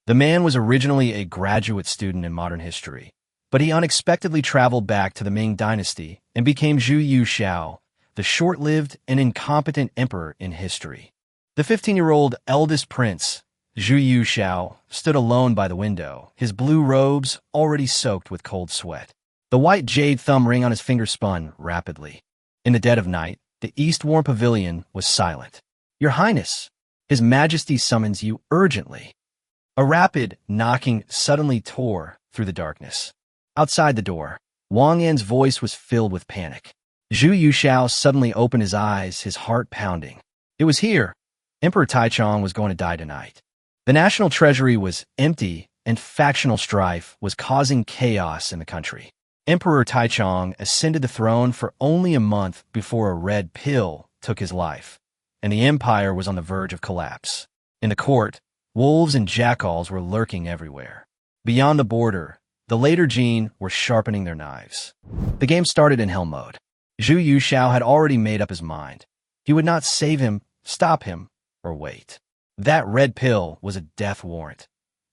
The man was originally a graduate student in modern history, but he unexpectedly traveled back to the Ming Dynasty and became Zhu Yuxiao, the short-lived and incompetent emperor in history. The 15-year-old eldest prince, Zhu Yuxiao, stood alone by the window, his blue robes already soaked with cold sweat. The white jade thumb ring on his finger spun rapidly. In the dead of night, the Eastwarm Pavilion was silent. "Your Highness, His Majesty summons you urgently." A rapid knocking suddenly tore through the darkness. Outside the door, Wang Yan's voice was filled with panic. Zhu Yuxiao suddenly opened his eyes, his heart pounding. It was here. Emperor Taichung was going to die tonight. The national treasury was empty, and factional strife was causing chaos in the country. Emperor Taichung ascended the throne for only a month before a red pill took his life, and the empire was on the verge of collapse. In the court, wolves and jackals were lurking everywhere. Beyond the border, the later Jin were sharpening their knives. The game started in hell mode. Zhu Yuxiao had already made up his mind. He would not save him, stop him, or wait. That red pill was a death warrant.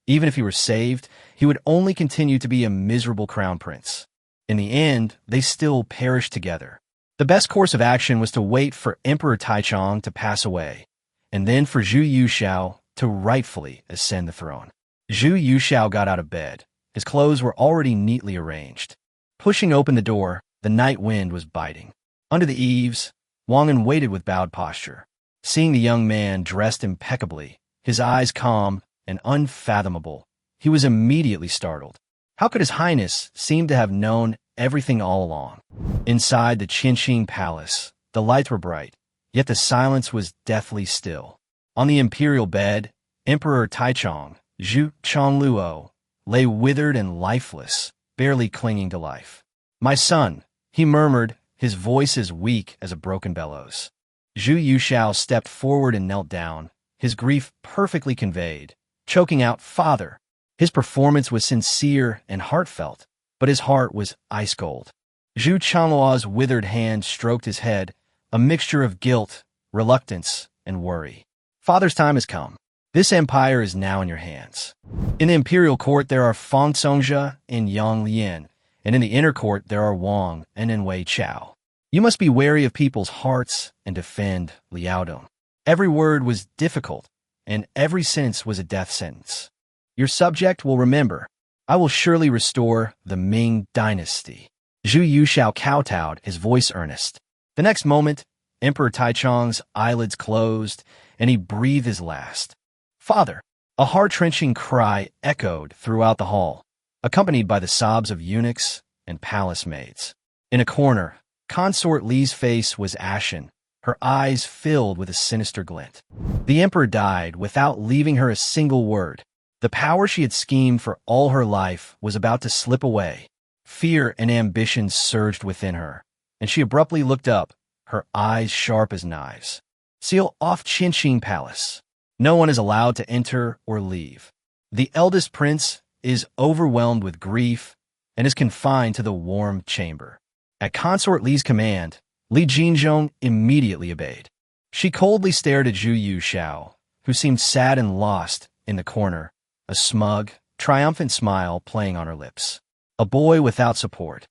Even if he were saved, he would only continue to be a miserable crown prince. In the end, they still perished together. The best course of action was to wait for Emperor Taichung to pass away, and then for Zhu Yuxiao to rightfully ascend the throne. Zhu Yuxiao got out of bed. His clothes were already neatly arranged. Pushing open the door, the night wind was biting. Under the eaves, Wang Yan waited with bowed posture. Seeing the young man dressed impeccably, his eyes calm and unfathomable, he was immediately startled. How could His Highness seem to have known everything all along? Inside the Qinxing Palace, the lights were bright, yet the silence was deathly still. On the imperial bed, Emperor Taichung, Zhu Chongluo, lay withered and lifeless, barely clinging to life. "My son," he murmured, his voice as weak as a broken bellows. Zhu Yuxiao stepped forward and knelt down, his grief perfectly conveyed, choking out, "Father." His performance was sincere and heartfelt, but his heart was ice cold. Zhu Chongluo's withered hand stroked his head, a mixture of guilt, reluctance, and worry. "Father's time has come. This empire is now in your hands." In the imperial court there are Fang Songjia and Yang Lian, and in the inner court there are Wang and Wei Chao. You must be wary of people's hearts and defend Liaodong. Every word was difficult, and every sentence was a death sentence. "Your subject will remember. I will surely restore the Ming Dynasty." Zhu Yuxiao kowtowed, his voice earnest. The next moment, Emperor Taichung's eyelids closed, and he breathed his last. "Father!" A heart-wrenching cry echoed throughout the hall, accompanied by the sobs of eunuchs and palace maids. In a corner, Consort Li's face was ashen, her eyes filled with a sinister glint. The emperor died without leaving her a single word. The power she had schemed for all her life was about to slip away. Fear and ambition surged within her, and she abruptly looked up, her eyes sharp as knives. "Seal off Qinxing Palace. No one is allowed to enter or leave. The eldest prince is overwhelmed with grief and is confined to the warm chamber." At Consort Li's command, Li Jinzhong immediately obeyed. She coldly stared at Zhu Yuxiao, who seemed sad and lost in the corner, a smug, triumphant smile playing on her lips. A boy without support.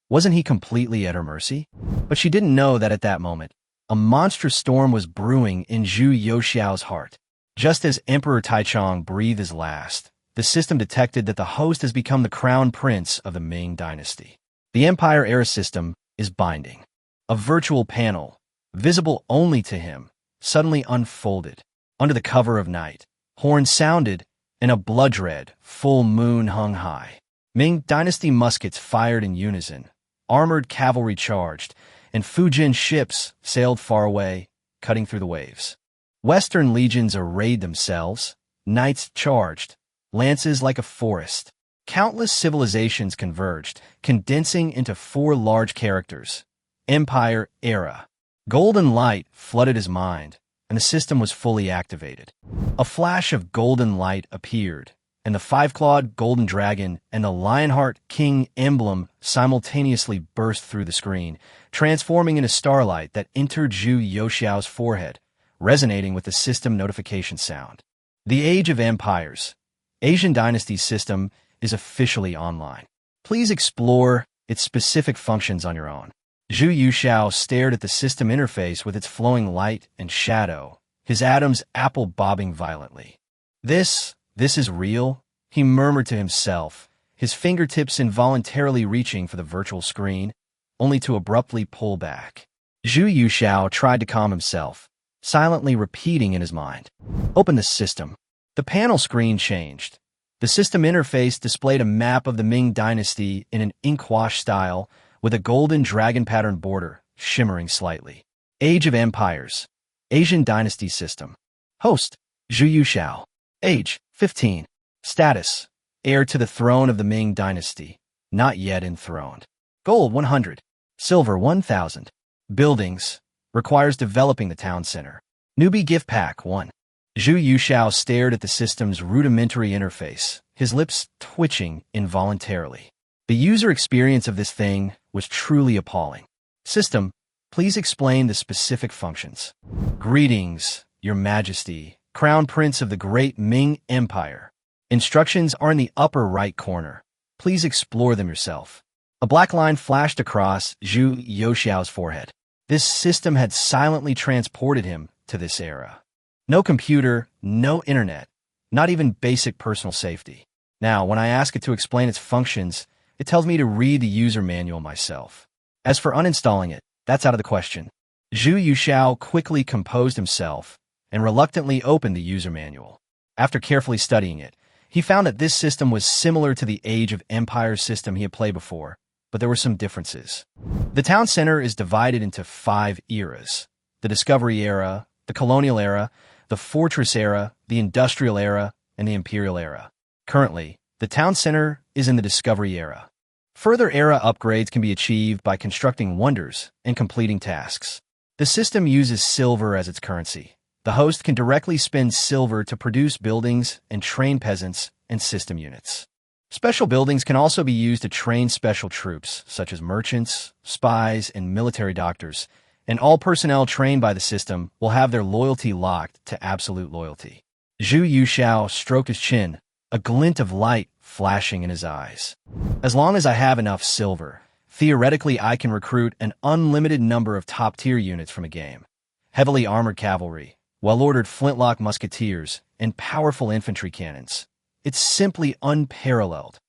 Wasn't he completely at her mercy? But she didn't know that at that moment, a monstrous storm was brewing in Zhu Yuxiao's heart. Just as Emperor Taichung breathed his last, the system detected that the host has become the crown prince of the Ming Dynasty. The Empire Era system is binding. A virtual panel, visible only to him, suddenly unfolded. Under the cover of night, horns sounded, and a blood-red full moon hung high. Ming Dynasty muskets fired in unison, armored cavalry charged, and Fujin ships sailed far away, cutting through the waves. Western legions arrayed themselves, knights charged, lances like a forest. Countless civilizations converged, condensing into four large characters. Empire Era. Golden light flooded his mind, and the system was fully activated. A flash of golden light appeared, and the five-clawed golden dragon and the Lionheart King emblem simultaneously burst through the screen, transforming into starlight that entered Zhu Yuxiao's forehead, resonating with the system notification sound. The Age of Empires. Asian Dynasty system is officially online. Please explore its specific functions on your own. Zhu Yuxiao stared at the system interface with its flowing light and shadow, his Adam's apple bobbing violently. This is real, he murmured to himself, his fingertips involuntarily reaching for the virtual screen, only to abruptly pull back. Zhu Yuxiao tried to calm himself, silently repeating in his mind, "Open the system." The panel screen changed. The system interface displayed a map of the Ming Dynasty in an inkwash style with a golden dragon pattern border shimmering slightly. Age of Empires. Asian Dynasty system. Host, Zhu Yuxiao. Age, 15. Status, heir to the throne of the Ming Dynasty, not yet enthroned. Gold, 100. Silver, 1,000. Buildings, requires developing the town center. Newbie gift pack, 1. Zhu Yuxiao stared at the system's rudimentary interface, his lips twitching involuntarily. The user experience of this thing was truly appalling. System, please explain the specific functions. Greetings, Your Majesty, Crown Prince of the Great Ming Empire. Instructions are in the upper right corner. Please explore them yourself. A black line flashed across Zhu Yuxiao's forehead. This system had silently transported him to this era. No computer, no internet, not even basic personal safety. Now, when I ask it to explain its functions, it tells me to read the user manual myself. As for uninstalling it, that's out of the question. Zhu Yuxiao quickly composed himself and reluctantly opened the user manual. After carefully studying it, he found that this system was similar to the Age of Empires system he had played before, but there were some differences. The town center is divided into 5 eras: the Discovery Era, the Colonial Era, the Fortress Era, the Industrial Era, and the Imperial Era. Currently, the town center is in the Discovery Era. Further era upgrades can be achieved by constructing wonders and completing tasks. The system uses silver as its currency. The host can directly spend silver to produce buildings and train peasants and system units. Special buildings can also be used to train special troops, such as merchants, spies, and military doctors, and all personnel trained by the system will have their loyalty locked to absolute loyalty. Zhu Yuxiao stroked his chin, a glint of light flashing in his eyes. As long as I have enough silver, theoretically I can recruit an unlimited number of top-tier units from a game. Heavily armored cavalry, well-ordered flintlock musketeers, and powerful infantry cannons. It's simply unparalleled.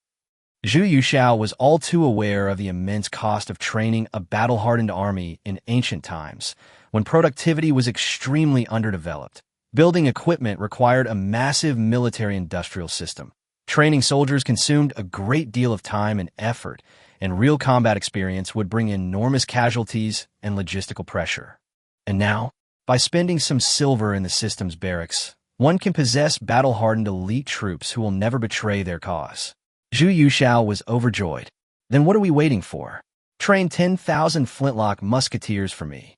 Zhu Yuxiao was all too aware of the immense cost of training a battle-hardened army in ancient times, when productivity was extremely underdeveloped. Building equipment required a massive military-industrial system. Training soldiers consumed a great deal of time and effort, and real combat experience would bring enormous casualties and logistical pressure. And now, by spending some silver in the system's barracks, one can possess battle-hardened elite troops who will never betray their cause. Zhu Yuxiao was overjoyed. Then what are we waiting for? Train 10,000 flintlock musketeers for me.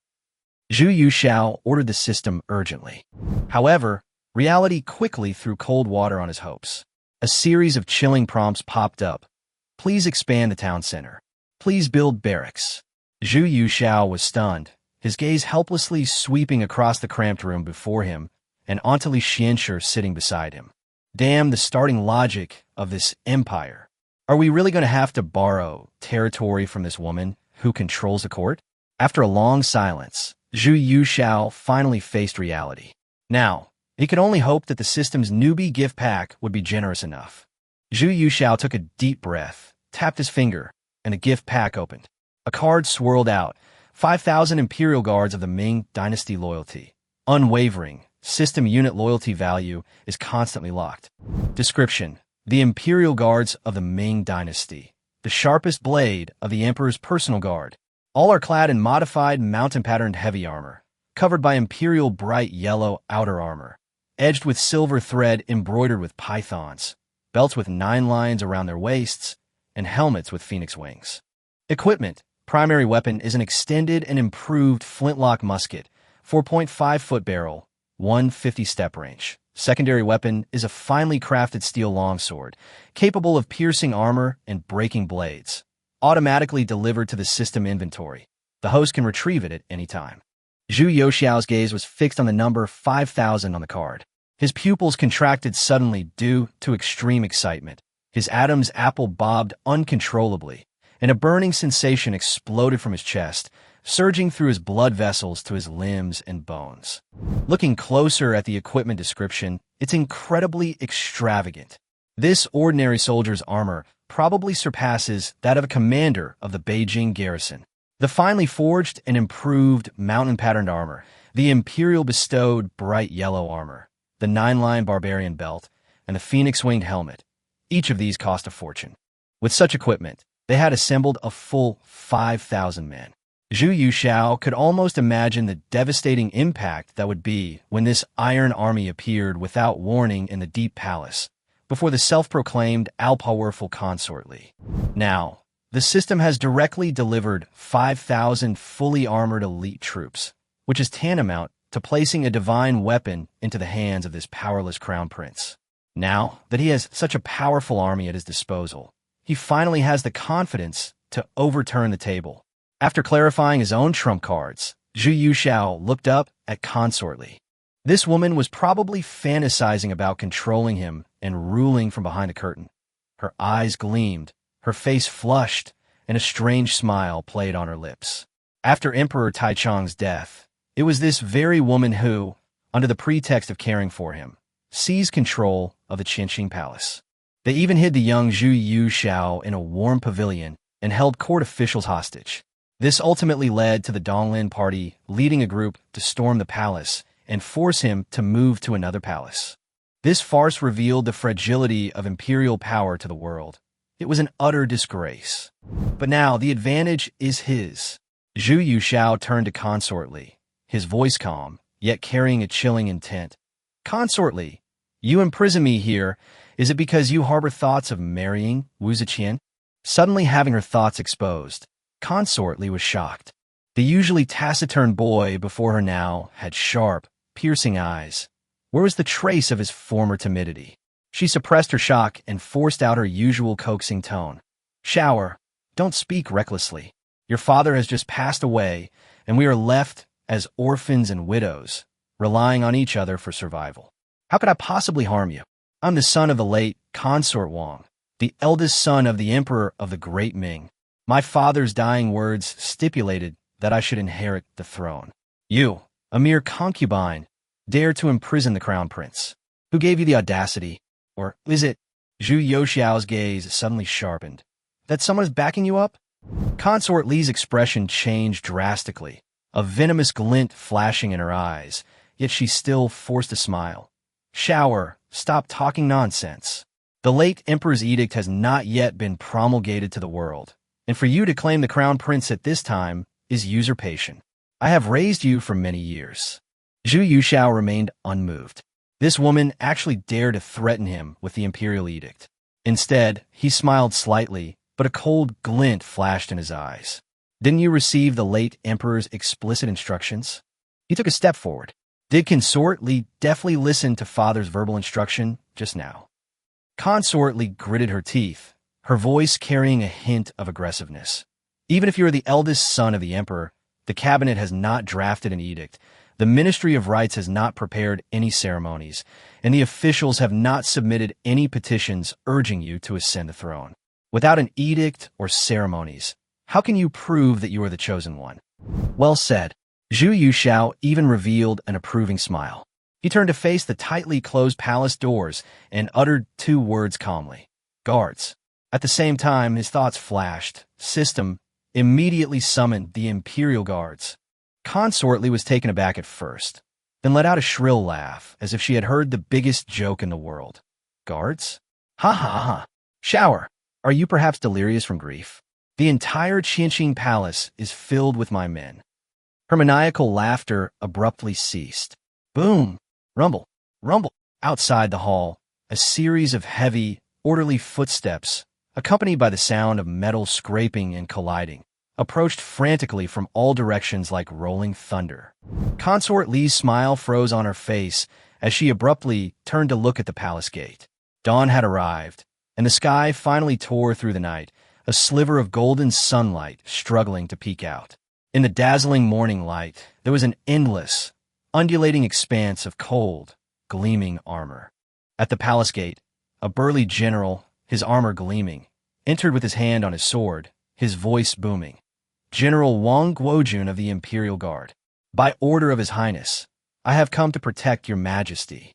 Zhu Yuxiao ordered the system urgently. However, reality quickly threw cold water on his hopes. A series of chilling prompts popped up. Please expand the town center. Please build barracks. Zhu Yuxiao was stunned, his gaze helplessly sweeping across the cramped room before him, and onto Li Xianshi sitting beside him. Damn the starting logic of this empire. Are we really going to have to borrow territory from this woman who controls the court? After a long silence, Zhu Yuxiao finally faced reality. Now, he could only hope that the system's newbie gift pack would be generous enough. Zhu Yuxiao took a deep breath, tapped his finger, and the gift pack opened. A card swirled out, 5,000 Imperial Guards of the Ming Dynasty loyalty. Unwavering, system unit loyalty value is constantly locked. Description: the Imperial Guards of the Ming Dynasty, the sharpest blade of the Emperor's personal guard. All are clad in modified mountain-patterned heavy armor, covered by Imperial bright yellow outer armor, edged with silver thread embroidered with pythons, belts with 9 lines around their waists, and helmets with phoenix wings. Equipment: primary weapon is an extended and improved flintlock musket, 4.5-foot barrel, 150 step range. Secondary weapon is a finely crafted steel longsword, capable of piercing armor and breaking blades, automatically delivered to the system inventory. The host can retrieve it at any time. Zhu Yuxiao's gaze was fixed on the number 5,000 on the card. His pupils contracted suddenly due to extreme excitement. His Adam's apple bobbed uncontrollably, and a burning sensation exploded from his chest, surging through his blood vessels to his limbs and bones. Looking closer at the equipment description, it's incredibly extravagant. This ordinary soldier's armor probably surpasses that of a commander of the Beijing garrison. The finely forged and improved mountain-patterned armor, the Imperial-bestowed bright yellow armor, the 9-line barbarian belt, and the phoenix-winged helmet. Each of these cost a fortune. With such equipment, they had assembled a full 5,000 men. Zhu Yuxiao could almost imagine the devastating impact that would be when this iron army appeared without warning in the Deep Palace, before the self-proclaimed all-powerful consort Li. Now, the system has directly delivered 5,000 fully armored elite troops, which is tantamount to placing a divine weapon into the hands of this powerless crown prince. Now that he has such a powerful army at his disposal, he finally has the confidence to overturn the table. After clarifying his own trump cards, Zhu Yuxiao looked up at Consort Li. This woman was probably fantasizing about controlling him and ruling from behind the curtain. Her eyes gleamed, her face flushed, and a strange smile played on her lips. After Emperor Taichung's death, it was this very woman who, under the pretext of caring for him, seized control of the Qinqing Palace. They even hid the young Zhu Yuxiao in a warm pavilion and held court officials hostage. This ultimately led to the Donglin party leading a group to storm the palace and force him to move to another palace. This farce revealed the fragility of imperial power to the world. It was an utter disgrace. But now the advantage is his. Zhu Yuxiao turned to Consort Li, his voice calm, yet carrying a chilling intent. Consort Li, you imprison me here. Is it because you harbor thoughts of marrying Wu Ziqian? Suddenly having her thoughts exposed, Consort Li was shocked. The usually taciturn boy before her now had sharp, piercing eyes. Where was the trace of his former timidity? She suppressed her shock and forced out her usual coaxing tone. Shower, don't speak recklessly. Your father has just passed away, and we are left as orphans and widows, relying on each other for survival. How could I possibly harm you? I'm the son of the late Consort Wang, the eldest son of the Emperor of the Great Ming. My father's dying words stipulated that I should inherit the throne. You, a mere concubine, dare to imprison the crown prince. Who gave you the audacity? Or is it? Zhu Yuxiao's gaze suddenly sharpened. That someone is backing you up? Consort Li's expression changed drastically, a venomous glint flashing in her eyes, yet she still forced a smile. Shower, stop talking nonsense. The late emperor's edict has not yet been promulgated to the world, and for you to claim the crown prince at this time is usurpation. I have raised you for many years. Zhu Yuxiao remained unmoved. This woman actually dared to threaten him with the imperial edict. Instead, he smiled slightly, but a cold glint flashed in his eyes. Didn't you receive the late emperor's explicit instructions? He took a step forward. Did Consort Li deftly listen to father's verbal instruction just now? Consort Li gritted her teeth, her voice carrying a hint of aggressiveness. Even if you are the eldest son of the emperor, the cabinet has not drafted an edict, the Ministry of Rites has not prepared any ceremonies, and the officials have not submitted any petitions urging you to ascend the throne. Without an edict or ceremonies, how can you prove that you are the chosen one? Well said. Zhu Yuxiao even revealed an approving smile. He turned to face the tightly closed palace doors and uttered 2 words calmly. Guards. At the same time, his thoughts flashed. System immediately summoned the Imperial Guards. Consort Li was taken aback at first, then let out a shrill laugh, as if she had heard the biggest joke in the world. Guards? Ha ha ha. Shower, are you perhaps delirious from grief? The entire Qinqing Palace is filled with my men. Her maniacal laughter abruptly ceased. Boom! Rumble! Rumble! Outside the hall, a series of heavy, orderly footsteps, accompanied by the sound of metal scraping and colliding, approached frantically from all directions like rolling thunder. Consort Li's smile froze on her face as she abruptly turned to look at the palace gate. Dawn had arrived, and the sky finally tore through the night, a sliver of golden sunlight struggling to peek out. In the dazzling morning light, there was an endless, undulating expanse of cold, gleaming armor. At the palace gate, a burly general, his armor gleaming, entered with his hand on his sword, his voice booming. "General Wang Guojun of the Imperial Guard. By order of His Highness, I have come to protect your majesty."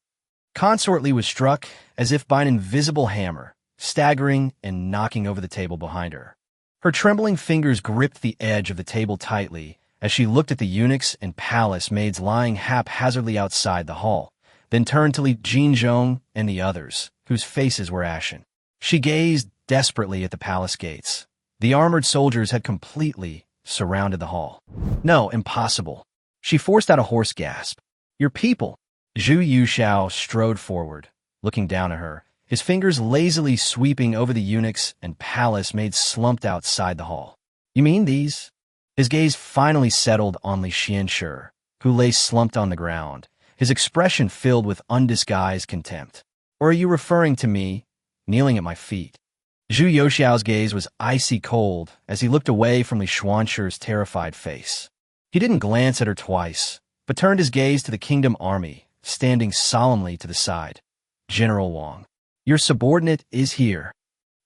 Consort Li was struck as if by an invisible hammer, staggering and knocking over the table behind her. Her trembling fingers gripped the edge of the table tightly as she looked at the eunuchs and palace maids lying haphazardly outside the hall, then turned to Li Jinzhong and the others, whose faces were ashen. She gazed desperately at the palace gates. The armored soldiers had completely surrounded the hall. "No, impossible." She forced out a hoarse gasp. "Your people." Zhu Yushao strode forward, looking down at her, his fingers lazily sweeping over the eunuchs and palace maids slumped outside the hall. "You mean these?" His gaze finally settled on Li Xianshi, who lay slumped on the ground, his expression filled with undisguised contempt. "Or are you referring to me, kneeling at my feet?" Zhu Yoshiao's gaze was icy cold as he looked away from Li Xuanshi's terrified face. He didn't glance at her twice, but turned his gaze to the kingdom army, standing solemnly to the side. "General Wang, your subordinate is here."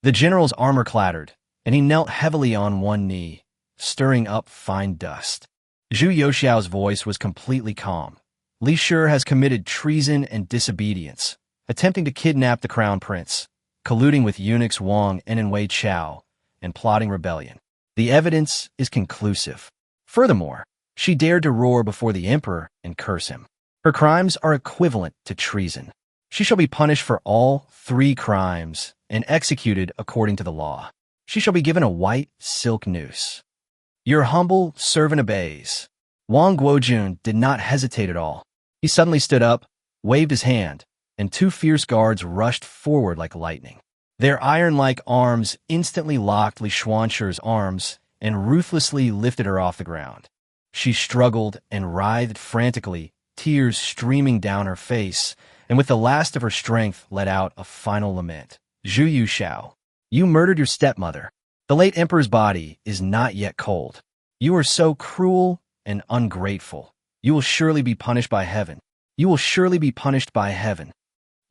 The general's armor clattered, and he knelt heavily on one knee, stirring up fine dust. Zhu Yoshiao's voice was completely calm. "Li Shi has committed treason and disobedience, attempting to kidnap the crown prince, colluding with eunuchs Wang and Wei Chao, and plotting rebellion. The evidence is conclusive. Furthermore, she dared to roar before the emperor and curse him. Her crimes are equivalent to treason. She shall be punished for all 3 crimes and executed according to the law. She shall be given a white silk noose." "Your humble servant obeys." Wang Guojun did not hesitate at all. He suddenly stood up, waved his hand, and 2 fierce guards rushed forward like lightning. Their iron-like arms instantly locked Li Xuanshi's arms and ruthlessly lifted her off the ground. She struggled and writhed frantically, tears streaming down her face, and with the last of her strength let out a final lament. "Zhu Yushao, you murdered your stepmother. The late emperor's body is not yet cold. You are so cruel and ungrateful. You will surely be punished by heaven. You will surely be punished by heaven."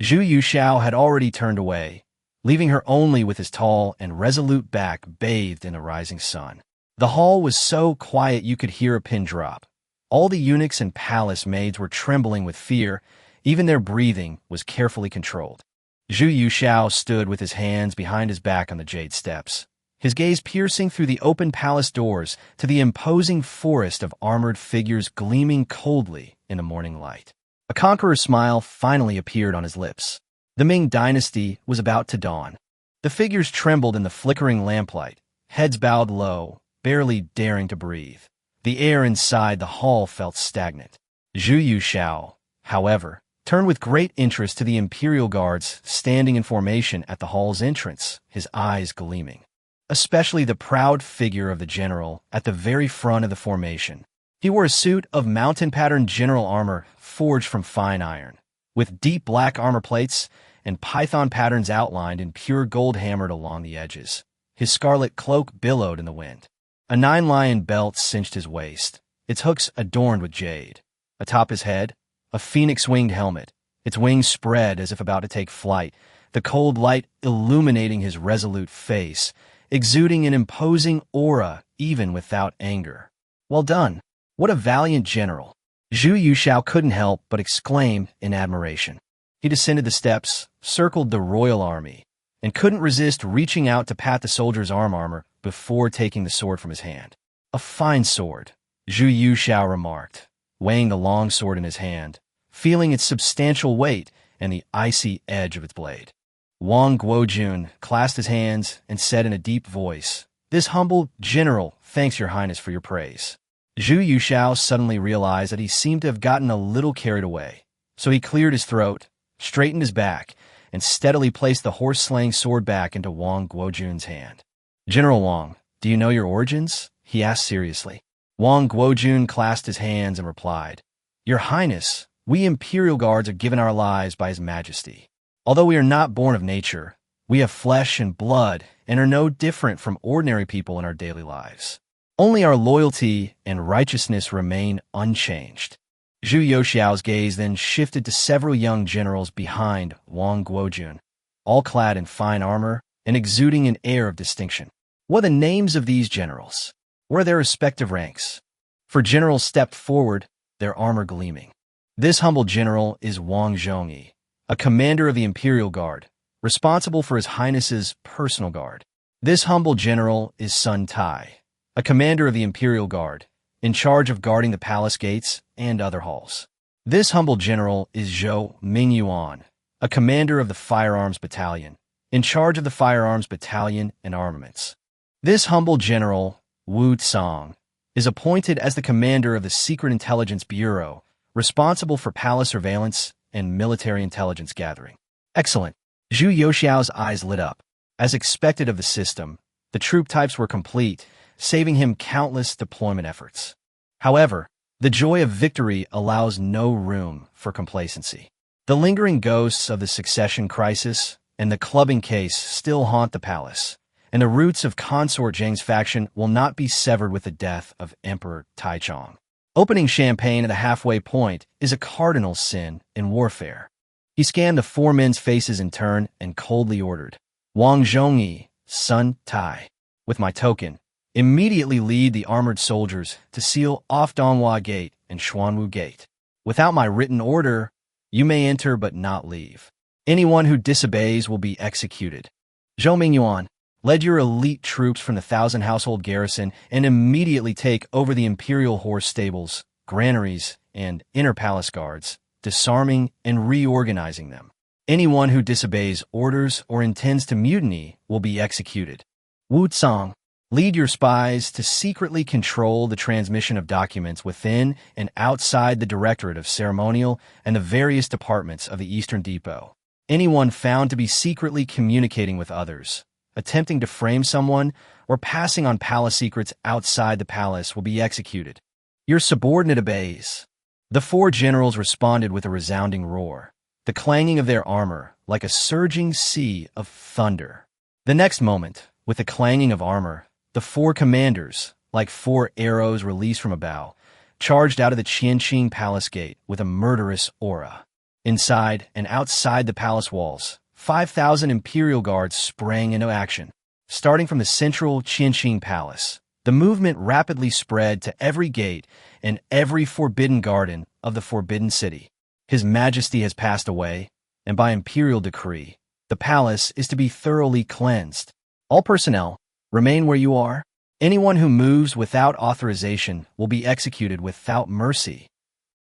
Zhu Yushao had already turned away, leaving her only with his tall and resolute back bathed in the rising sun. The hall was so quiet you could hear a pin drop. All the eunuchs and palace maids were trembling with fear. Even their breathing was carefully controlled. Zhu Yushao stood with his hands behind his back on the jade steps, his gaze piercing through the open palace doors to the imposing forest of armored figures gleaming coldly in the morning light. A conqueror's smile finally appeared on his lips. The Ming dynasty was about to dawn. The figures trembled in the flickering lamplight, heads bowed low, barely daring to breathe. The air inside the hall felt stagnant. Zhu Yushao, however, turned with great interest to the imperial guards standing in formation at the hall's entrance, his eyes gleaming. Especially the proud figure of the general at the very front of the formation. He wore a suit of mountain-patterned general armor forged from fine iron, with deep black armor plates and python patterns outlined in pure gold hammered along the edges. His scarlet cloak billowed in the wind. A 9-lion belt cinched his waist, its hooks adorned with jade. Atop his head, a phoenix-winged helmet, its wings spread as if about to take flight, the cold light illuminating his resolute face, exuding an imposing aura even without anger. "Well done. What a valiant general." Zhu Yushao couldn't help but exclaim in admiration. He descended the steps, circled the royal army, and couldn't resist reaching out to pat the soldier's armor before taking the sword from his hand. "A fine sword," Zhu Yushao remarked, weighing the long sword in his hand, feeling its substantial weight and the icy edge of its blade. Wang Guojun clasped his hands and said in a deep voice, "This humble general thanks your highness for your praise." Zhu Yushao suddenly realized that he seemed to have gotten a little carried away, so he cleared his throat, straightened his back, and steadily placed the horse-slaying sword back into Wang Guojun's hand. "General Wang, do you know your origins?" he asked seriously. Wang Guojun clasped his hands and replied, "Your highness, we imperial guards are given our lives by His Majesty. Although we are not born of nature, we have flesh and blood and are no different from ordinary people in our daily lives. Only our loyalty and righteousness remain unchanged." Zhu Youxiao's gaze then shifted to several young generals behind Wang Guojun, all clad in fine armor and exuding an air of distinction. What are the names of these generals? What are their respective ranks? For generals stepped forward, their armor gleaming. This humble general is Wang Zhongyi, a commander of the Imperial Guard, responsible for His Highness's personal guard. This humble general is Sun Tai, a commander of the Imperial Guard, in charge of guarding the palace gates and other halls. This humble general is Zhou Mingyuan, a commander of the Firearms Battalion, in charge of the Firearms Battalion and armaments. This humble general, Wu Tsang, is appointed as the commander of the Secret Intelligence Bureau, responsible for palace surveillance and military intelligence gathering. Excellent. Zhu Youxiao's eyes lit up. As expected of the system, the troop types were complete, saving him countless deployment efforts. However, the joy of victory allows no room for complacency. The lingering ghosts of the succession crisis and the clubbing case still haunt the palace, and the roots of Consort Zheng's faction will not be severed with the death of Emperor Taichung. Opening champagne at the halfway point is a cardinal sin in warfare. He scanned the four men's faces in turn and coldly ordered, Wang Zhongyi, Sun Tai, with my token, immediately lead the armored soldiers to seal off Donghua Gate and Xuanwu Gate. Without my written order, you may enter but not leave. Anyone who disobeys will be executed. Zhou Mingyuan, lead your elite troops from the 1,000 household garrison and immediately take over the imperial horse stables, granaries, and inner palace guards, disarming and reorganizing them. Anyone who disobeys orders or intends to mutiny will be executed. Wu Tsang, lead your spies to secretly control the transmission of documents within and outside the Directorate of Ceremonial and the various departments of the Eastern Depot. Anyone found to be secretly communicating with others, attempting to frame someone, or passing on palace secrets outside the palace will be executed. Your subordinate obeys. The four generals responded with a resounding roar, the clanging of their armor like a surging sea of thunder. The next moment, with the clanging of armor, the four commanders, like four arrows released from a bow, charged out of the Qianqing Palace Gate with a murderous aura. Inside and outside the palace walls, 5,000 Imperial Guards sprang into action. Starting from the central Qianqing Palace, the movement rapidly spread to every gate and every forbidden garden of the Forbidden City. His Majesty has passed away, and by imperial decree, the palace is to be thoroughly cleansed. All personnel, remain where you are. Anyone who moves without authorization will be executed without mercy.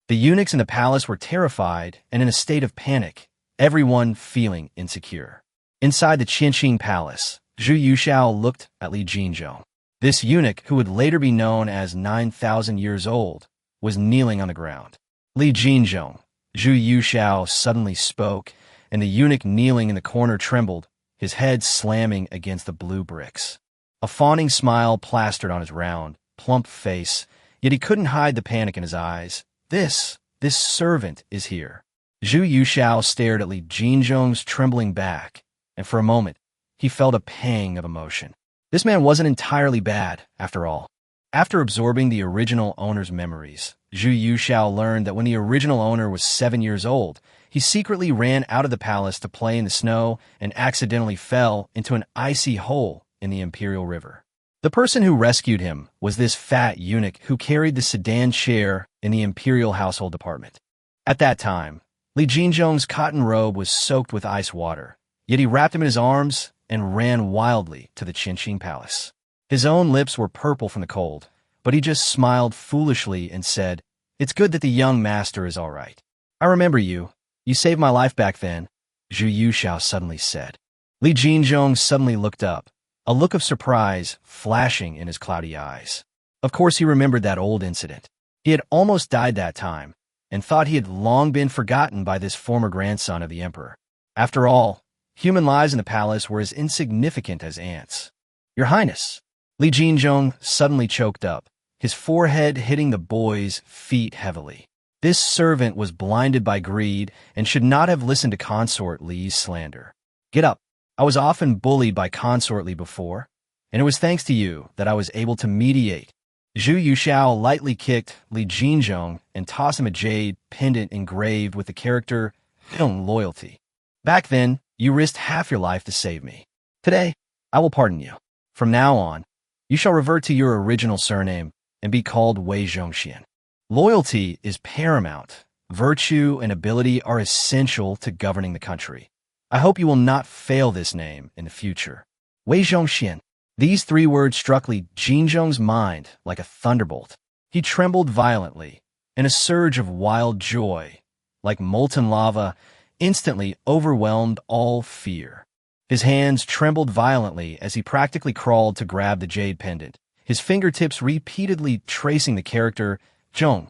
The eunuchs in the palace were terrified and in a state of panic, everyone feeling insecure. Inside the Qianqing Palace, Zhu Youxiao looked at Li Jinzhong. This eunuch, who would later be known as 9,000 years old, was kneeling on the ground. Li Jinzhong, Zhu Youxiao suddenly spoke, and the eunuch kneeling in the corner trembled, his head slamming against the blue bricks. A fawning smile plastered on his round, plump face, yet he couldn't hide the panic in his eyes. This servant is here. Zhu Youxiao stared at Li Jinzhong's trembling back, and for a moment, he felt a pang of emotion. This man wasn't entirely bad, after all. After absorbing the original owner's memories, Zhu Youxiao learned that when the original owner was 7 years old, he secretly ran out of the palace to play in the snow and accidentally fell into an icy hole in the Imperial River. The person who rescued him was this fat eunuch who carried the sedan chair in the Imperial Household Department. At that time, Li Jinzhong's cotton robe was soaked with ice water, yet he wrapped him in his arms and ran wildly to the Qianqing Palace. His own lips were purple from the cold, but he just smiled foolishly and said, "It's good that the young master is all right. I remember you. You saved my life back then," Zhu Youxiao suddenly said. Li Jinzhong suddenly looked up, a look of surprise flashing in his cloudy eyes. Of course he remembered that old incident. He had almost died that time, and thought he had long been forgotten by this former grandson of the emperor. After all, human lives in the palace were as insignificant as ants. "Your Highness," Li Jinzhong suddenly choked up, his forehead hitting the boy's feet heavily. This servant was blinded by greed and should not have listened to Consort Li's slander. "Get up. I was often bullied by Consort Li before, and it was thanks to you that I was able to mediate. Zhu Yuxiao lightly kicked Li Jinzhong and tossed him a jade pendant engraved with the character loyalty. Back then, you risked half your life to save me. Today, I will pardon you. From now on, you shall revert to your original surname and be called Wei Zhongxian. Loyalty is paramount. Virtue and ability are essential to governing the country. I hope you will not fail this name in the future. Wei Zhongxian. These 3 words struck Li Jinzhong's mind like a thunderbolt. He trembled violently, and a surge of wild joy, like molten lava, instantly overwhelmed all fear. His hands trembled violently as he practically crawled to grab the jade pendant, his fingertips repeatedly tracing the character Zhong,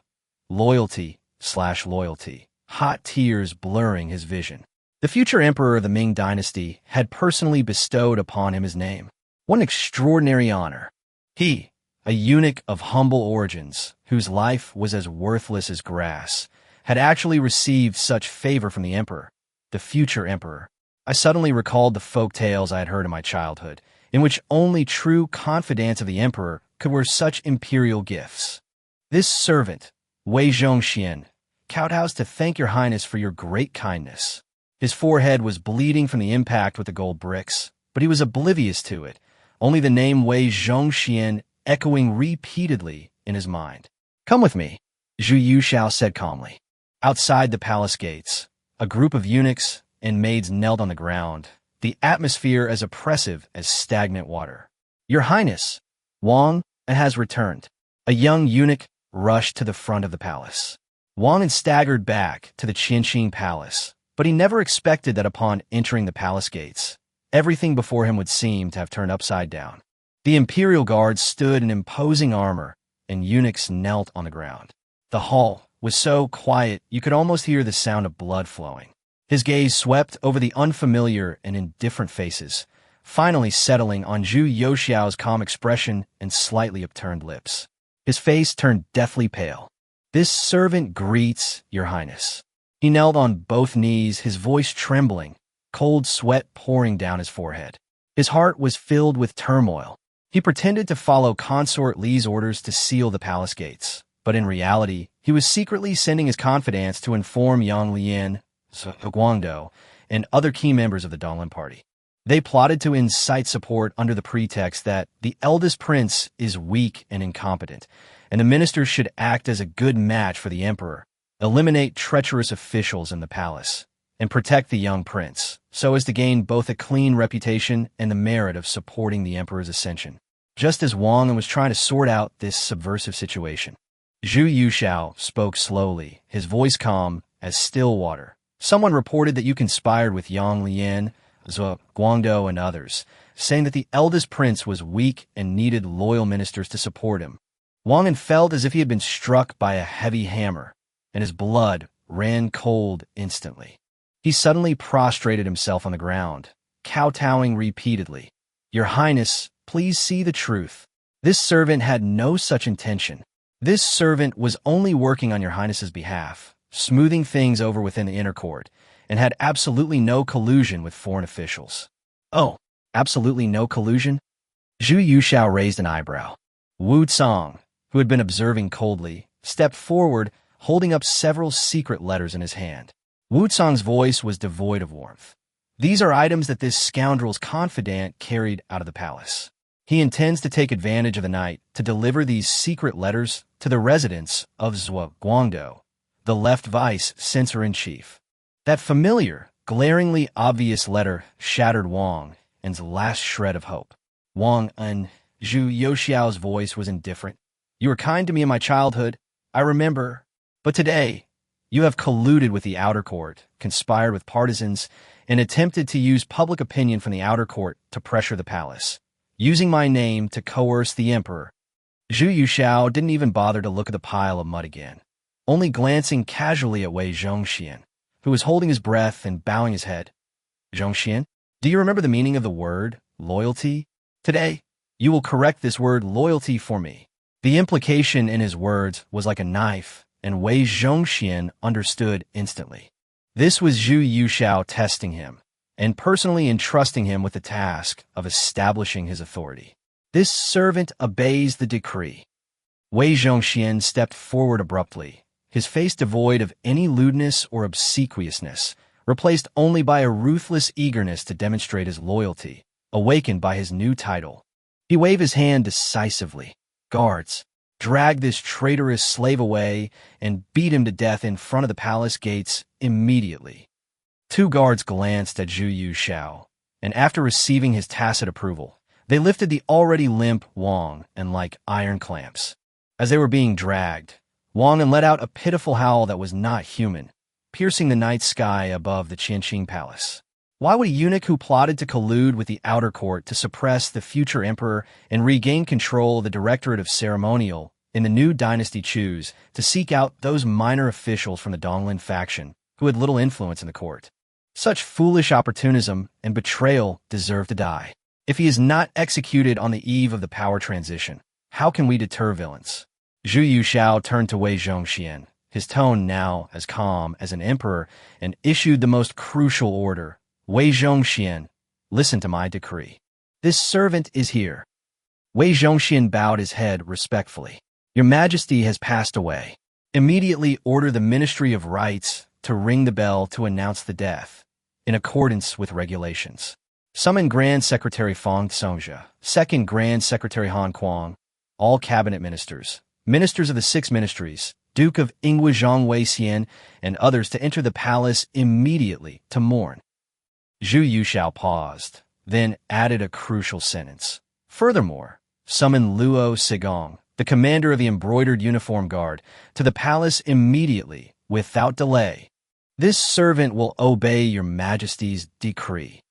loyalty/loyalty, hot tears blurring his vision. The future emperor of the Ming dynasty had personally bestowed upon him his name. What an extraordinary honor. He, a eunuch of humble origins, whose life was as worthless as grass, had actually received such favor from the emperor, the future emperor. I suddenly recalled the folk tales I had heard in my childhood, in which only true confidants of the emperor could wear such imperial gifts. This servant, Wei Zhongxian, kowtows to thank your highness for your great kindness. His forehead was bleeding from the impact with the gold bricks, but he was oblivious to it, only the name Wei Zhongxian echoing repeatedly in his mind. Come with me, Zhu Yuxiao said calmly. Outside the palace gates, a group of eunuchs and maids knelt on the ground, the atmosphere as oppressive as stagnant water. Your Highness, Wang has returned. A young eunuch rushed to the front of the palace. Wang had staggered back to the Qinqing Palace, but he never expected that upon entering the palace gates, everything before him would seem to have turned upside down. The imperial guards stood in imposing armor, and eunuchs knelt on the ground. The hall was so quiet you could almost hear the sound of blood flowing. His gaze swept over the unfamiliar and indifferent faces, finally settling on Zhu Yuxiao's calm expression and slightly upturned lips. His face turned deathly pale. This servant greets your highness. He knelt on both knees, his voice trembling, cold sweat pouring down his forehead. His heart was filled with turmoil. He pretended to follow Consort Li's orders to seal the palace gates, but in reality, he was secretly sending his confidants to inform Yang Lian, Guangdou, and other key members of the Donglin Party. They plotted to incite support under the pretext that the eldest prince is weak and incompetent, and the ministers should act as a good match for the emperor, eliminate treacherous officials in the palace, and protect the young prince, so as to gain both a clean reputation and the merit of supporting the emperor's ascension. Just as Wang was trying to sort out this subversive situation, Zhu Yuxiao spoke slowly, his voice calm as still water. Someone reported that you conspired with Yang Lian, Guangdou, and others, saying that the eldest prince was weak and needed loyal ministers to support him. Wang felt as if he had been struck by a heavy hammer, and his blood ran cold instantly. He suddenly prostrated himself on the ground, kowtowing repeatedly. Your Highness, please see the truth. This servant had no such intention. This servant was only working on your Highness's behalf, smoothing things over within the inner court, and had absolutely no collusion with foreign officials. Oh, absolutely no collusion? Zhu Yuxiao raised an eyebrow. Wu Cang, who had been observing coldly, stepped forward, holding up several secret letters in his hand. Wu Cang's voice was devoid of warmth. These are items that this scoundrel's confidant carried out of the palace. He intends to take advantage of the night to deliver these secret letters to the residents of Guangdou, the left vice censor-in-chief. That familiar, glaringly obvious letter shattered Wang's last shred of hope. Wang and Zhu Yuxiao's voice was indifferent. You were kind to me in my childhood, I remember. But today, you have colluded with the outer court, conspired with partisans, and attempted to use public opinion from the outer court to pressure the palace, using my name to coerce the emperor. Zhu Yuxiao didn't even bother to look at the pile of mud again, only glancing casually at Wei Zhongxian, who was holding his breath and bowing his head. Zhongxian, do you remember the meaning of the word loyalty? Today, you will correct this word loyalty for me. The implication in his words was like a knife, and Wei Zhongxian understood instantly. This was Zhu Yuxiao testing him, and personally entrusting him with the task of establishing his authority. This servant obeys the decree. Wei Zhongxian stepped forward abruptly, his face devoid of any lewdness or obsequiousness, replaced only by a ruthless eagerness to demonstrate his loyalty, awakened by his new title. He waved his hand decisively. "Guards, drag this traitorous slave away and beat him to death in front of the palace gates immediately." Two guards glanced at Zhu Yuxiao, and after receiving his tacit approval, they lifted the already limp Wang and like iron clamps. As they were being dragged, Wang let out a pitiful howl that was not human, piercing the night sky above the Qianqing Palace. Why would a eunuch who plotted to collude with the outer court to suppress the future emperor and regain control of the Directorate of Ceremonial in the new dynasty choose to seek out those minor officials from the Donglin faction who had little influence in the court? Such foolish opportunism and betrayal deserve to die. If he is not executed on the eve of the power transition, how can we deter villains? Zhu Yuxiao turned to Wei Zhongxian, his tone now as calm as an emperor, and issued the most crucial order. "Wei Zhongxian, listen to my decree. This servant is here." Wei Zhongxian bowed his head respectfully. "Your Majesty has passed away. Immediately order the Ministry of Rites to ring the bell to announce the death, in accordance with regulations. Summon Grand Secretary Fang Songjia, Second Grand Secretary Han Kuang, all cabinet ministers, ministers of the 6 ministries, Duke of Yinghui Zhang Weixian, and others to enter the palace immediately to mourn." Zhu Yuxiao paused, then added a crucial sentence. "Furthermore, summon Luo Sigong, the commander of the embroidered uniform guard, to the palace immediately, without delay. This servant will obey your Majesty's decree."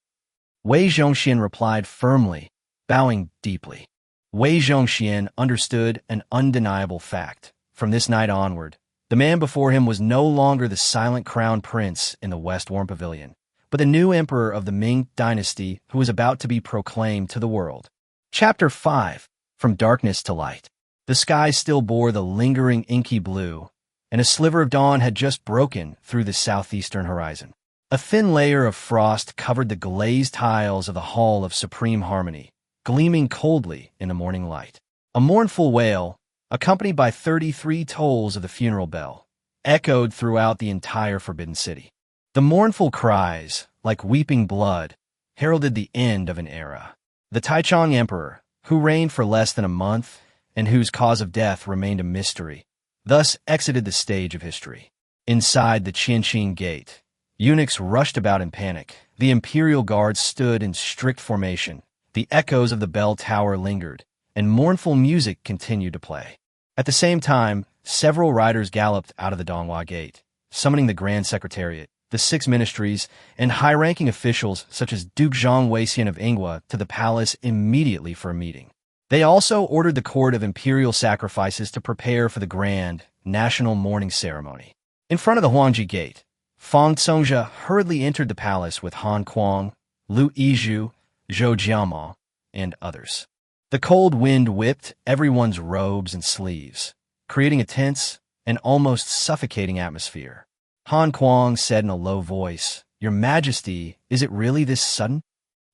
Wei Zhongxian replied firmly, bowing deeply. Wei Zhongxian understood an undeniable fact. From this night onward, the man before him was no longer the silent crown prince in the West Warm Pavilion, but the new emperor of the Ming dynasty who was about to be proclaimed to the world. Chapter 5. From Darkness to Light. The sky still bore the lingering inky blue, and a sliver of dawn had just broken through the southeastern horizon. A thin layer of frost covered the glazed tiles of the Hall of Supreme Harmony, gleaming coldly in the morning light. A mournful wail, accompanied by 33 tolls of the funeral bell, echoed throughout the entire Forbidden City. The mournful cries, like weeping blood, heralded the end of an era. The Taichung Emperor, who reigned for less than a month and whose cause of death remained a mystery, thus exited the stage of history. Inside the Qianqing Gate, eunuchs rushed about in panic. The imperial guards stood in strict formation. The echoes of the bell tower lingered, and mournful music continued to play. At the same time, several riders galloped out of the Donghua Gate, summoning the Grand Secretariat, the 6 ministries, and high-ranking officials such as Duke Zhang Weixian of Yinghui to the palace immediately for a meeting. They also ordered the court of imperial sacrifices to prepare for the grand national mourning ceremony. In front of the Huangji Gate, Fang Songjia hurriedly entered the palace with Han Kuang, Lu Yizhu, Zhou Jiama, and others. The cold wind whipped everyone's robes and sleeves, creating a tense and almost suffocating atmosphere. Han Kuang said in a low voice, "Your Majesty, is it really this sudden?"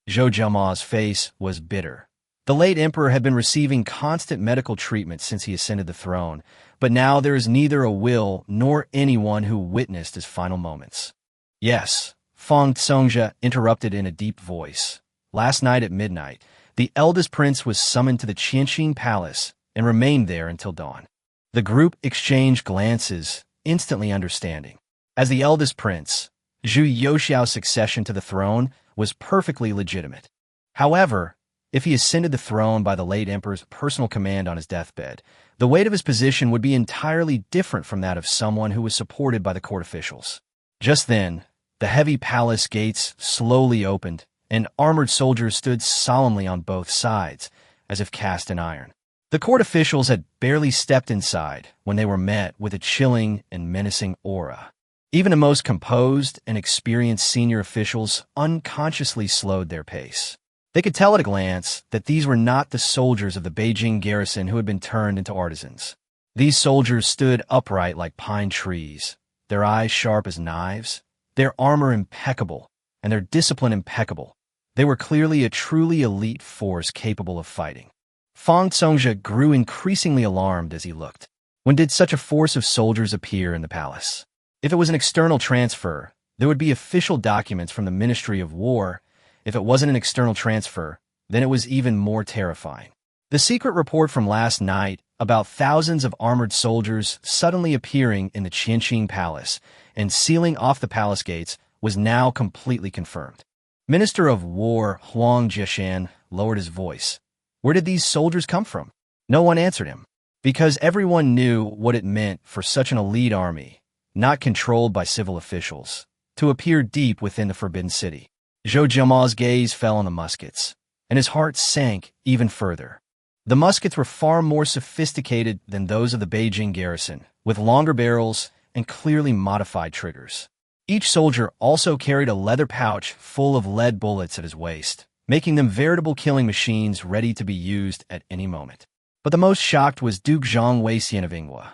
Zhou Jiama's face was bitter. The late emperor had been receiving constant medical treatment since he ascended the throne, but now there is neither a will nor anyone who witnessed his final moments. "Yes," Fang Songjia interrupted in a deep voice. "Last night at midnight, the eldest prince was summoned to the Qianqing Palace and remained there until dawn." The group exchanged glances, instantly understanding. As the eldest prince, Zhu Yuxiao's succession to the throne was perfectly legitimate. However, if he ascended the throne by the late emperor's personal command on his deathbed, the weight of his position would be entirely different from that of someone who was supported by the court officials. Just then, the heavy palace gates slowly opened, and armored soldiers stood solemnly on both sides, as if cast in iron. The court officials had barely stepped inside when they were met with a chilling and menacing aura. Even the most composed and experienced senior officials unconsciously slowed their pace. They could tell at a glance that these were not the soldiers of the Beijing garrison who had been turned into artisans. These soldiers stood upright like pine trees, their eyes sharp as knives, their armor impeccable, and their discipline impeccable. They were clearly a truly elite force capable of fighting. Fang Songjia grew increasingly alarmed as he looked. When did such a force of soldiers appear in the palace? If it was an external transfer, there would be official documents from the Ministry of War. If it wasn't an external transfer, then it was even more terrifying. The secret report from last night about thousands of armored soldiers suddenly appearing in the Qianqing Palace and sealing off the palace gates was now completely confirmed. Minister of War Huang Jiashan lowered his voice. Where did these soldiers come from? No one answered him, because everyone knew what it meant for such an elite army, not controlled by civil officials, to appear deep within the Forbidden City. Zhou Jiama's gaze fell on the muskets, and his heart sank even further. The muskets were far more sophisticated than those of the Beijing garrison, with longer barrels and clearly modified triggers. Each soldier also carried a leather pouch full of lead bullets at his waist, making them veritable killing machines ready to be used at any moment. But the most shocked was Duke Zhang Weixian of Yinghua.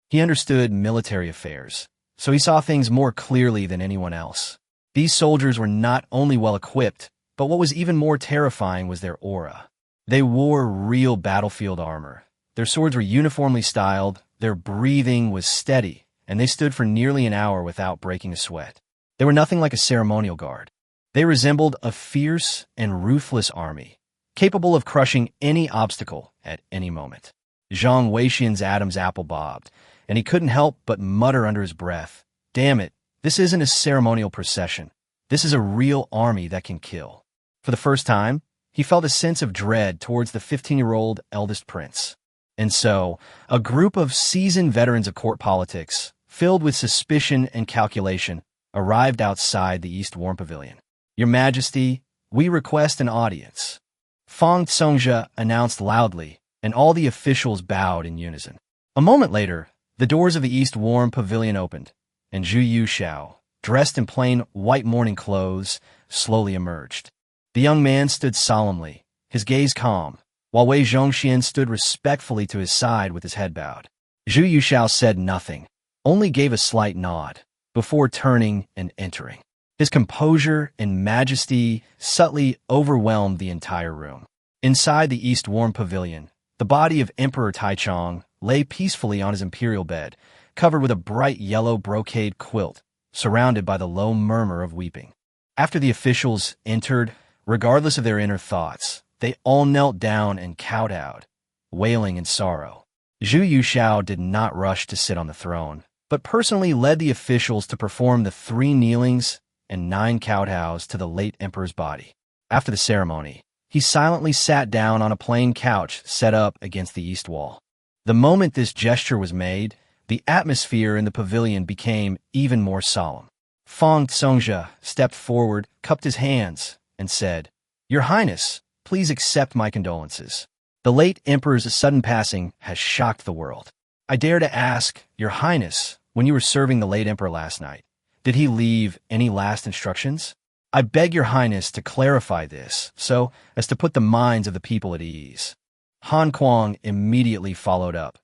He understood military affairs, so he saw things more clearly than anyone else. These soldiers were not only well-equipped, but what was even more terrifying was their aura. They wore real battlefield armor. Their swords were uniformly styled, their breathing was steady, and they stood for nearly an hour without breaking a sweat. They were nothing like a ceremonial guard. They resembled a fierce and ruthless army, capable of crushing any obstacle at any moment. Zhang Weixian's Adam's apple bobbed, and he couldn't help but mutter under his breath, "Damn it, this isn't a ceremonial procession. This is a real army that can kill." For the first time, he felt a sense of dread towards the 15-year-old eldest prince. And so, a group of seasoned veterans of court politics, filled with suspicion and calculation, arrived outside the East Warm Pavilion. "Your Majesty, we request an audience," Fang Songjia announced loudly, and all the officials bowed in unison. A moment later, the doors of the East Warm Pavilion opened, and Zhu Yuxiao, dressed in plain white mourning clothes, slowly emerged. The young man stood solemnly, his gaze calm, while Wei Zhongxian stood respectfully to his side with his head bowed. Zhu Yuxiao said nothing, only gave a slight nod, before turning and entering. His composure and majesty subtly overwhelmed the entire room. Inside the East Warm Pavilion, the body of Emperor Taichung lay peacefully on his imperial bed, covered with a bright yellow brocade quilt, surrounded by the low murmur of weeping. After the officials entered, regardless of their inner thoughts, they all knelt down and kowtowed, wailing in sorrow. Zhu Yuxiao did not rush to sit on the throne, but personally led the officials to perform the 3 kneelings and 9 kowtows to the late emperor's body. After the ceremony, he silently sat down on a plain couch set up against the east wall. The moment this gesture was made, the atmosphere in the pavilion became even more solemn. Fang Songjia stepped forward, cupped his hands, and said, "Your Highness, please accept my condolences. The late emperor's sudden passing has shocked the world. I dare to ask, Your Highness, when you were serving the late emperor last night, did he leave any last instructions? I beg Your Highness to clarify this, so as to put the minds of the people at ease." Han Kuang immediately followed up.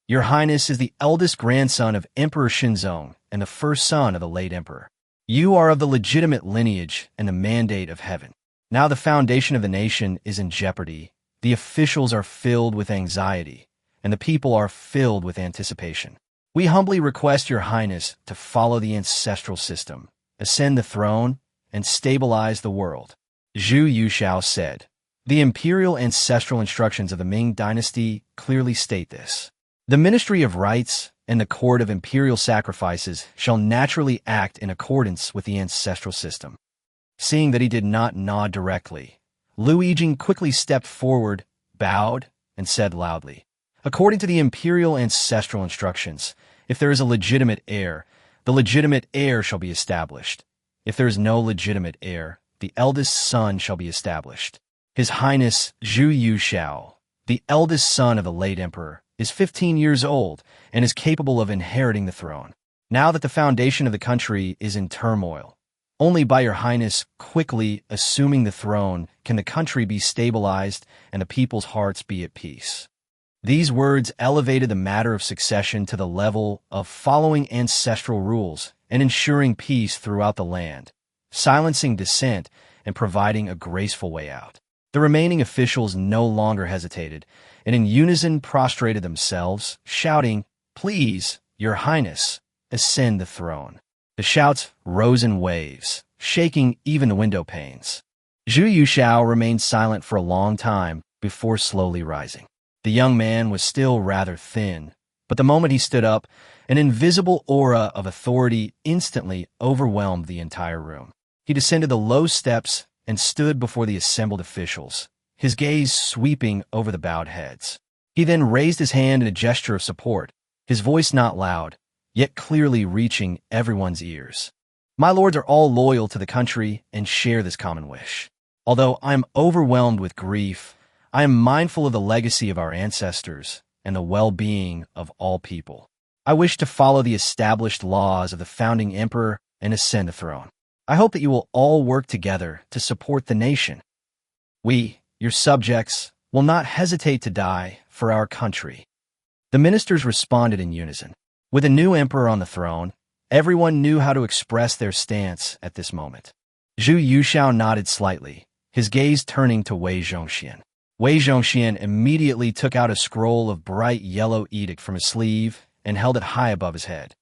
"Your Highness is the eldest grandson of Emperor Xinzong and the first son of the late emperor. You are of the legitimate lineage and the mandate of heaven. Now the foundation of the nation is in jeopardy. The officials are filled with anxiety, and the people are filled with anticipation. We humbly request Your Highness to follow the ancestral system, ascend the throne, and stabilize the world." Zhu Yuxiao said, "The imperial ancestral instructions of the Ming dynasty clearly state this. The Ministry of Rites and the Court of Imperial Sacrifices shall naturally act in accordance with the ancestral system." Seeing that he did not nod directly, Liu Yijing quickly stepped forward, bowed, and said loudly, "According to the imperial ancestral instructions, if there is a legitimate heir, the legitimate heir shall be established. If there is no legitimate heir, the eldest son shall be established. His Highness Zhu Yuxiao, the eldest son of the late emperor, is 15 years old and is capable of inheriting the throne. Now that the foundation of the country is in turmoil, only by Your Highness quickly assuming the throne can the country be stabilized and the people's hearts be at peace." These words elevated the matter of succession to the level of following ancestral rules and ensuring peace throughout the land, silencing dissent and providing a graceful way out. The remaining officials no longer hesitated, and in unison prostrated themselves, shouting, "Please, Your Highness, ascend the throne." The shouts rose in waves, shaking even the window panes. Zhu Yuxiao remained silent for a long time before slowly rising. The young man was still rather thin, but the moment he stood up, an invisible aura of authority instantly overwhelmed the entire room. He descended the low steps and stood before the assembled officials, his gaze sweeping over the bowed heads. He then raised his hand in a gesture of support, his voice not loud, yet clearly reaching everyone's ears. "My lords are all loyal to the country and share this common wish. Although I am overwhelmed with grief, I am mindful of the legacy of our ancestors and the well-being of all people. I wish to follow the established laws of the founding emperor and ascend the throne. I hope that you will all work together to support the nation. We, your subjects, will not hesitate to die for our country." The ministers responded in unison. With a new emperor on the throne, everyone knew how to express their stance at this moment. Zhu Yuxiao nodded slightly, his gaze turning to Wei Zhongxian. Wei Zhongxian immediately took out a scroll of bright yellow edict from his sleeve and held it high above his head.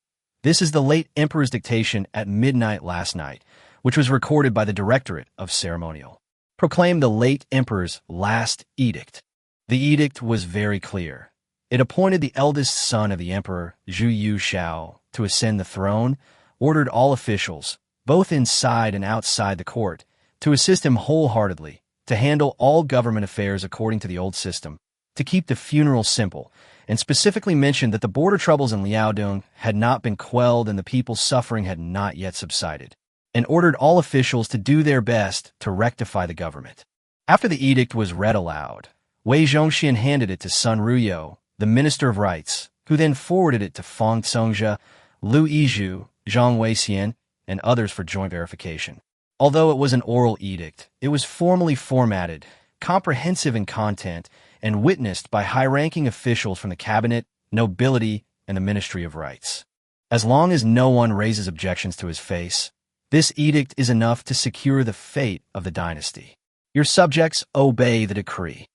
"This is the late emperor's dictation at midnight last night, which was recorded by the Directorate of Ceremonial. Proclaimed the late emperor's last edict." The edict was very clear. It appointed the eldest son of the emperor, Zhu Yuxiao, to ascend the throne, ordered all officials, both inside and outside the court, to assist him wholeheartedly, to handle all government affairs according to the old system, to keep the funeral simple, and specifically mentioned that the border troubles in Liaodong had not been quelled and the people's suffering had not yet subsided, and ordered all officials to do their best to rectify the government. After the edict was read aloud, Wei Zhongxian handed it to Sun Ruyo, the Minister of Rights, who then forwarded it to Fang Congzhe, Lu Yizhu, Zhang Weixian, and others for joint verification. Although it was an oral edict, it was formally formatted, comprehensive in content, and witnessed by high-ranking officials from the cabinet, nobility, and the Ministry of Rights. As long as no one raises objections to his face, this edict is enough to secure the fate of the dynasty. Your subjects obey the decree.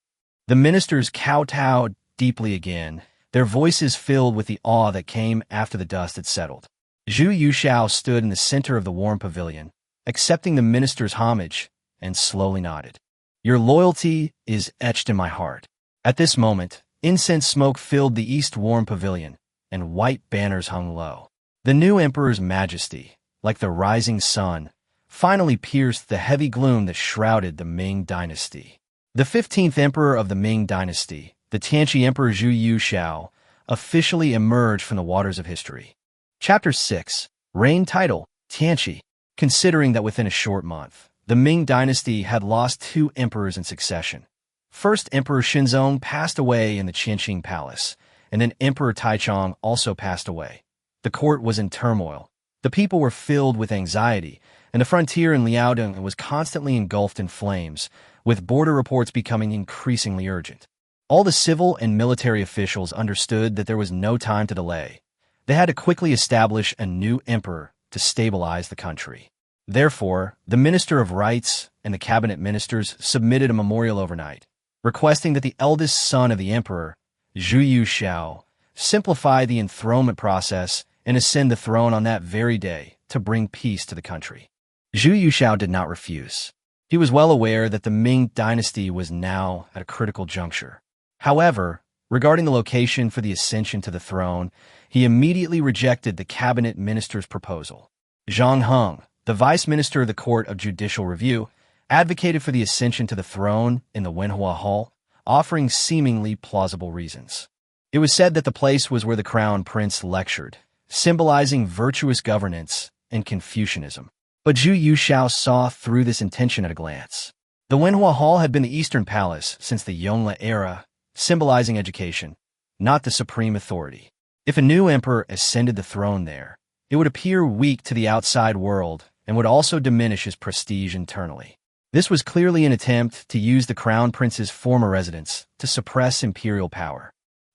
The ministers kowtowed deeply again, their voices filled with the awe that came after the dust had settled. Zhu Yuxiao stood in the center of the warm pavilion, accepting the minister's homage, and slowly nodded. "Your loyalty is etched in my heart." At this moment, incense smoke filled the east warm pavilion, and white banners hung low. The new emperor's majesty, like the rising sun, finally pierced the heavy gloom that shrouded the Ming dynasty. The 15th emperor of the Ming dynasty, the Tianqi Emperor Zhu Yuxiao, officially emerged from the waters of history. Chapter 6. Reign Title, Tianqi. Considering that within a short month, the Ming dynasty had lost 2 emperors in succession. First Emperor Xinzong passed away in the Qianqing Palace, and then Emperor Taichong also passed away. The court was in turmoil. The people were filled with anxiety, and the frontier in Liaodong was constantly engulfed in flames, with border reports becoming increasingly urgent. All the civil and military officials understood that there was no time to delay. They had to quickly establish a new emperor to stabilize the country. Therefore, the Minister of Rights and the cabinet ministers submitted a memorial overnight, requesting that the eldest son of the emperor, Zhu Yuxiao, simplify the enthronement process and ascend the throne on that very day to bring peace to the country. Zhu Yuxiao did not refuse. He was well aware that the Ming dynasty was now at a critical juncture. However, regarding the location for the ascension to the throne, he immediately rejected the cabinet minister's proposal. Zhang Heng, the vice minister of the Court of Judicial Review, advocated for the ascension to the throne in the Wenhua Hall, offering seemingly plausible reasons. It was said that the place was where the crown prince lectured, symbolizing virtuous governance and Confucianism. But Zhu Yuxiao saw through this intention at a glance. The Wenhua Hall had been the Eastern Palace since the Yongle era, symbolizing education, not the supreme authority. If a new emperor ascended the throne there, it would appear weak to the outside world and would also diminish his prestige internally. This was clearly an attempt to use the crown prince's former residence to suppress imperial power.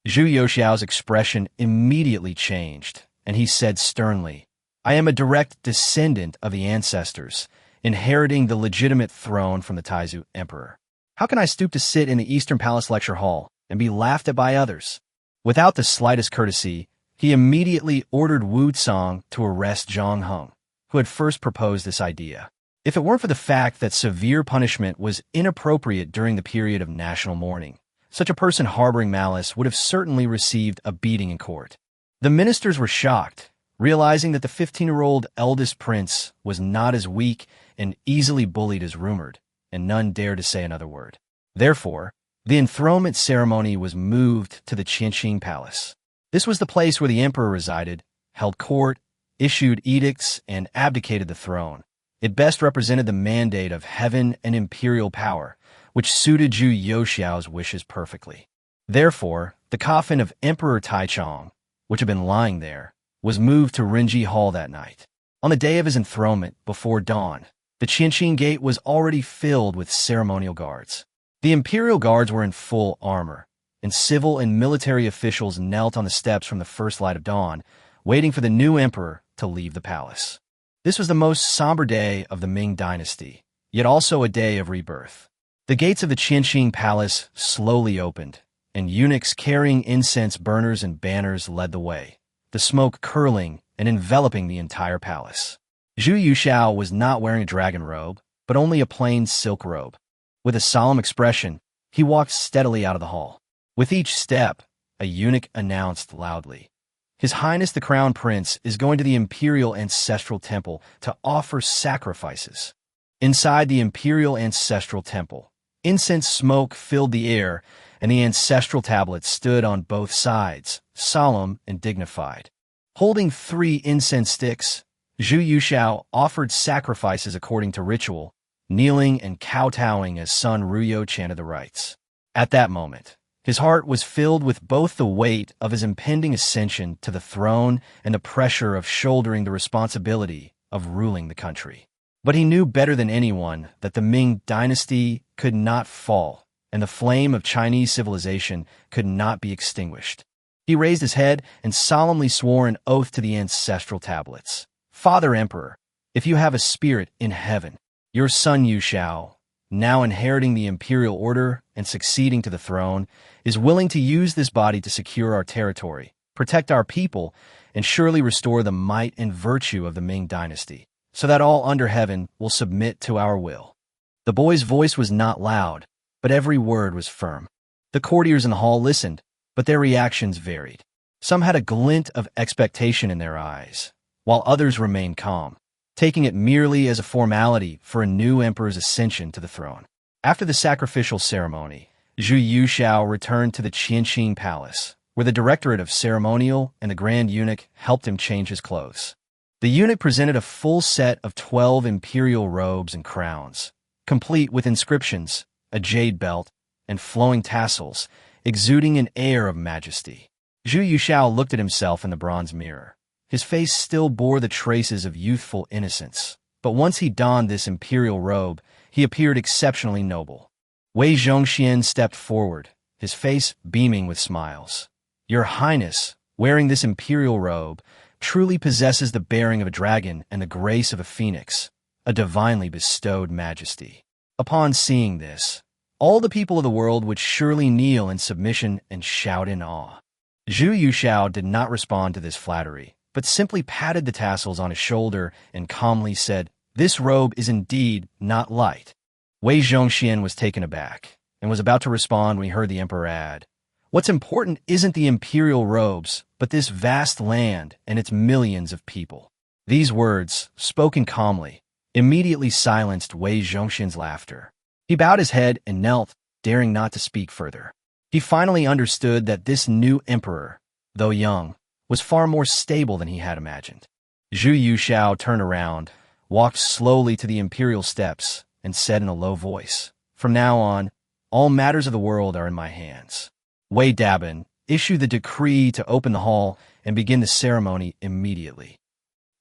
Zhu Yuxiao's expression immediately changed, and he said sternly, "I am a direct descendant of the ancestors, inheriting the legitimate throne from the Taizu emperor. How can I stoop to sit in the Eastern Palace lecture hall and be laughed at by others? Without the slightest courtesy, he immediately ordered Wu Cang to arrest Zhang Heng, who had first proposed this idea. If it weren't for the fact that severe punishment was inappropriate during the period of national mourning, such a person harboring malice would have certainly received a beating in court. The ministers were shocked, realizing that the 15-year-old eldest prince was not as weak and easily bullied as rumored, and none dared to say another word. Therefore, the enthronement ceremony was moved to the Qianqing Palace. This was the place where the emperor resided, held court, issued edicts, and abdicated the throne. It best represented the mandate of heaven and imperial power, which suited Zhu Youxiao's wishes perfectly. Therefore, the coffin of Emperor Taichung, which had been lying there, was moved to Renji Hall that night. On the day of his enthronement, before dawn, the Qianqing Gate was already filled with ceremonial guards. The imperial guards were in full armor, and civil and military officials knelt on the steps from the first light of dawn, waiting for the new emperor to leave the palace. This was the most somber day of the Ming dynasty, yet also a day of rebirth. The gates of the Qianqing Palace slowly opened, and eunuchs carrying incense burners and banners led the way, the smoke curling and enveloping the entire palace. Zhu Yuxiao was not wearing a dragon robe, but only a plain silk robe. With a solemn expression, he walked steadily out of the hall. With each step, a eunuch announced loudly, "His Highness the Crown Prince is going to the Imperial Ancestral Temple to offer sacrifices." Inside the Imperial Ancestral Temple, incense smoke filled the air, and the ancestral tablets stood on both sides, solemn and dignified. Holding 3 incense sticks, Zhu Yuxiao offered sacrifices according to ritual, kneeling and kowtowing as Sun Ruyo chanted the rites. At that moment, his heart was filled with both the weight of his impending ascension to the throne and the pressure of shouldering the responsibility of ruling the country. But he knew better than anyone that the Ming dynasty could not fall, and the flame of Chinese civilization could not be extinguished. He raised his head and solemnly swore an oath to the ancestral tablets. "Father Emperor, if you have a spirit in heaven, your son Yuxiao, now inheriting the imperial order and succeeding to the throne, is willing to use this body to secure our territory, protect our people, and surely restore the might and virtue of the Ming dynasty, so that all under heaven will submit to our will." The boy's voice was not loud, but every word was firm. The courtiers in the hall listened, but their reactions varied. Some had a glint of expectation in their eyes, while others remained calm, taking it merely as a formality for a new emperor's ascension to the throne. After the sacrificial ceremony, Zhu Yuxiao returned to the Qianqing Palace, where the Directorate of Ceremonial and the Grand Eunuch helped him change his clothes. The eunuch presented a full set of 12 imperial robes and crowns, complete with inscriptions, a jade belt, and flowing tassels, exuding an air of majesty. Zhu Yuxiao looked at himself in the bronze mirror. His face still bore the traces of youthful innocence, but once he donned this imperial robe, he appeared exceptionally noble. Wei Zhongxian stepped forward, his face beaming with smiles. "Your Highness, wearing this imperial robe, truly possesses the bearing of a dragon and the grace of a phoenix, a divinely bestowed majesty." Upon seeing this, all the people of the world would surely kneel in submission and shout in awe. Zhu Yuxiao did not respond to this flattery, but simply patted the tassels on his shoulder and calmly said, "This robe is indeed not light." Wei Zhongxian was taken aback and was about to respond when he heard the emperor add, "What's important isn't the imperial robes, but this vast land and its millions of people." These words, spoken calmly, immediately silenced Wei Zhongxian's laughter. He bowed his head and knelt, daring not to speak further. He finally understood that this new emperor, though young, was far more stable than he had imagined. Zhu Yuxiao turned around, walked slowly to the imperial steps, and said in a low voice, "From now on, all matters of the world are in my hands." Wei Dabin issued the decree to open the hall and begin the ceremony immediately.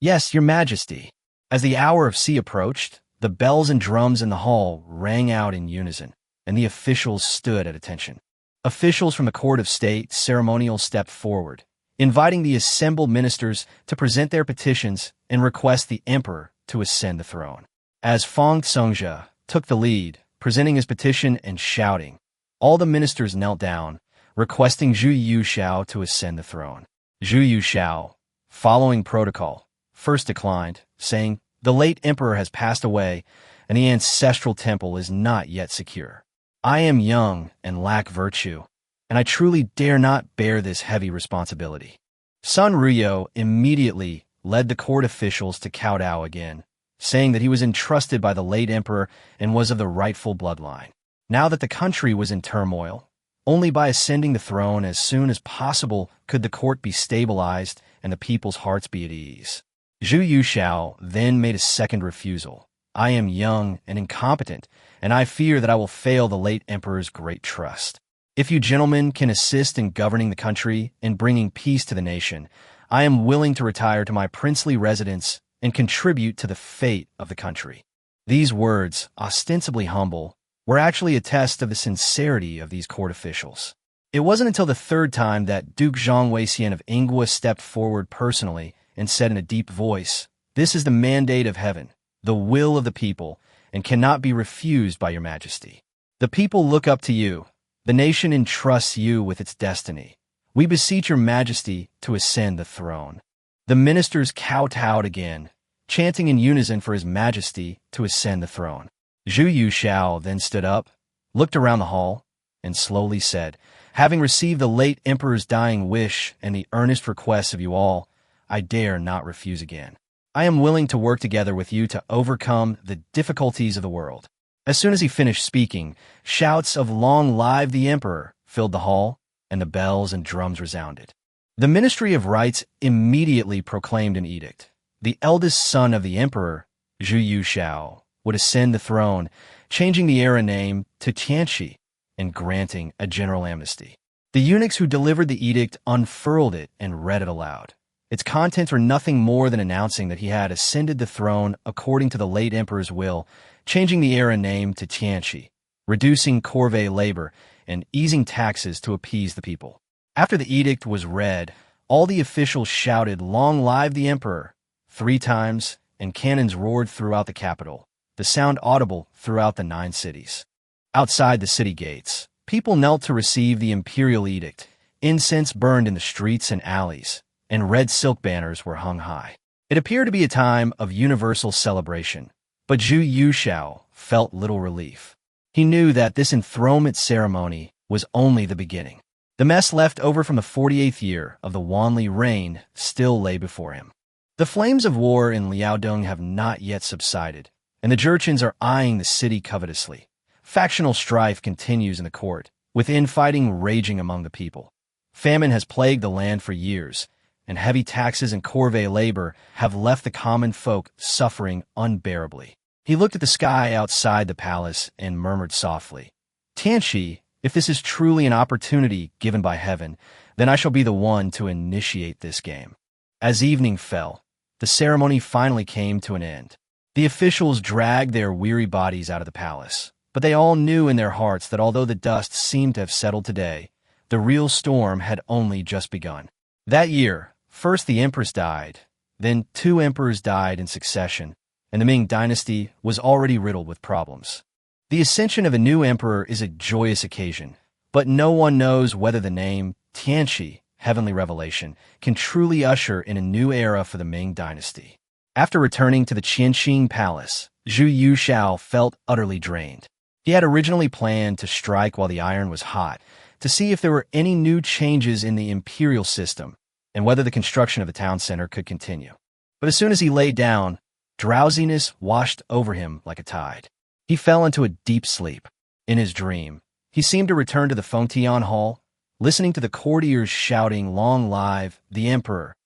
"Yes, your majesty." As the hour of tea approached, the bells and drums in the hall rang out in unison, and the officials stood at attention. Officials from the court of state ceremonial stepped forward, inviting the assembled ministers to present their petitions and request the emperor to ascend the throne. As Feng Congzhe took the lead, presenting his petition and shouting. All the ministers knelt down, requesting Zhu Yuxiao to ascend the throne. Zhu Yuxiao, following protocol, first declined, saying, "The late emperor has passed away, and the ancestral temple is not yet secure. I am young and lack virtue, and I truly dare not bear this heavy responsibility." Sun Ruyo immediately led the court officials to kowtow again, saying that he was entrusted by the late emperor and was of the rightful bloodline. Now that the country was in turmoil, only by ascending the throne as soon as possible could the court be stabilized and the people's hearts be at ease. Zhu Yuxiao then made a second refusal. "I am young and incompetent, and I fear that I will fail the late emperor's great trust. If you gentlemen can assist in governing the country and bringing peace to the nation, I am willing to retire to my princely residence and contribute to the fate of the country." These words, ostensibly humble, were actually a test of the sincerity of these court officials. It wasn't until the third time that Duke Zhang Weixian of Ingwa stepped forward personally and said in a deep voice, "This is the mandate of heaven, the will of the people, and cannot be refused by your majesty. The people look up to you. The nation entrusts you with its destiny. We beseech your majesty to ascend the throne." The ministers kowtowed again, chanting in unison for his majesty to ascend the throne. Zhu Yuxiao then stood up, looked around the hall, and slowly said, "Having received the late emperor's dying wish and the earnest requests of you all, I dare not refuse again. I am willing to work together with you to overcome the difficulties of the world." As soon as he finished speaking, shouts of "Long live the emperor" filled the hall, and the bells and drums resounded. The Ministry of Rites immediately proclaimed an edict. The eldest son of the emperor, Zhu Yuxiao, would ascend the throne, changing the era name to Tianqi and granting a general amnesty. The eunuchs who delivered the edict unfurled it and read it aloud. Its contents were nothing more than announcing that he had ascended the throne according to the late emperor's will, changing the era name to Tianqi, reducing corvée labor, and easing taxes to appease the people. After the edict was read, all the officials shouted "Long live the emperor" 3 times, and cannons roared throughout the capital, the sound audible throughout the 9 cities. Outside the city gates, people knelt to receive the imperial edict. Incense burned in the streets and alleys, and red silk banners were hung high. It appeared to be a time of universal celebration, but Zhu Yuxiao felt little relief. He knew that this enthronement ceremony was only the beginning. The mess left over from the 48th year of the Wanli reign still lay before him. The flames of war in Liaodong have not yet subsided, and the Jurchens are eyeing the city covetously. Factional strife continues in the court, with infighting raging among the people. Famine has plagued the land for years, and heavy taxes and corvée labor have left the common folk suffering unbearably. He looked at the sky outside the palace and murmured softly, "Tianqi, if this is truly an opportunity given by heaven, then I shall be the one to initiate this game." As evening fell, the ceremony finally came to an end. The officials dragged their weary bodies out of the palace, but they all knew in their hearts that although the dust seemed to have settled today, the real storm had only just begun. That year, first the empress died, then 2 emperors died in succession, and the Ming dynasty was already riddled with problems. The ascension of a new emperor is a joyous occasion, but no one knows whether the name Tianqi, heavenly revelation, can truly usher in a new era for the Ming dynasty. After returning to the Qianqing Palace, Zhu Yuxiao felt utterly drained. He had originally planned to strike while the iron was hot, to see if there were any new changes in the imperial system and whether the construction of the town center could continue. But as soon as he lay down, drowsiness washed over him like a tide. He fell into a deep sleep. In his dream, he seemed to return to the Fengtian Hall, listening to the courtiers shouting "Long live the emperor."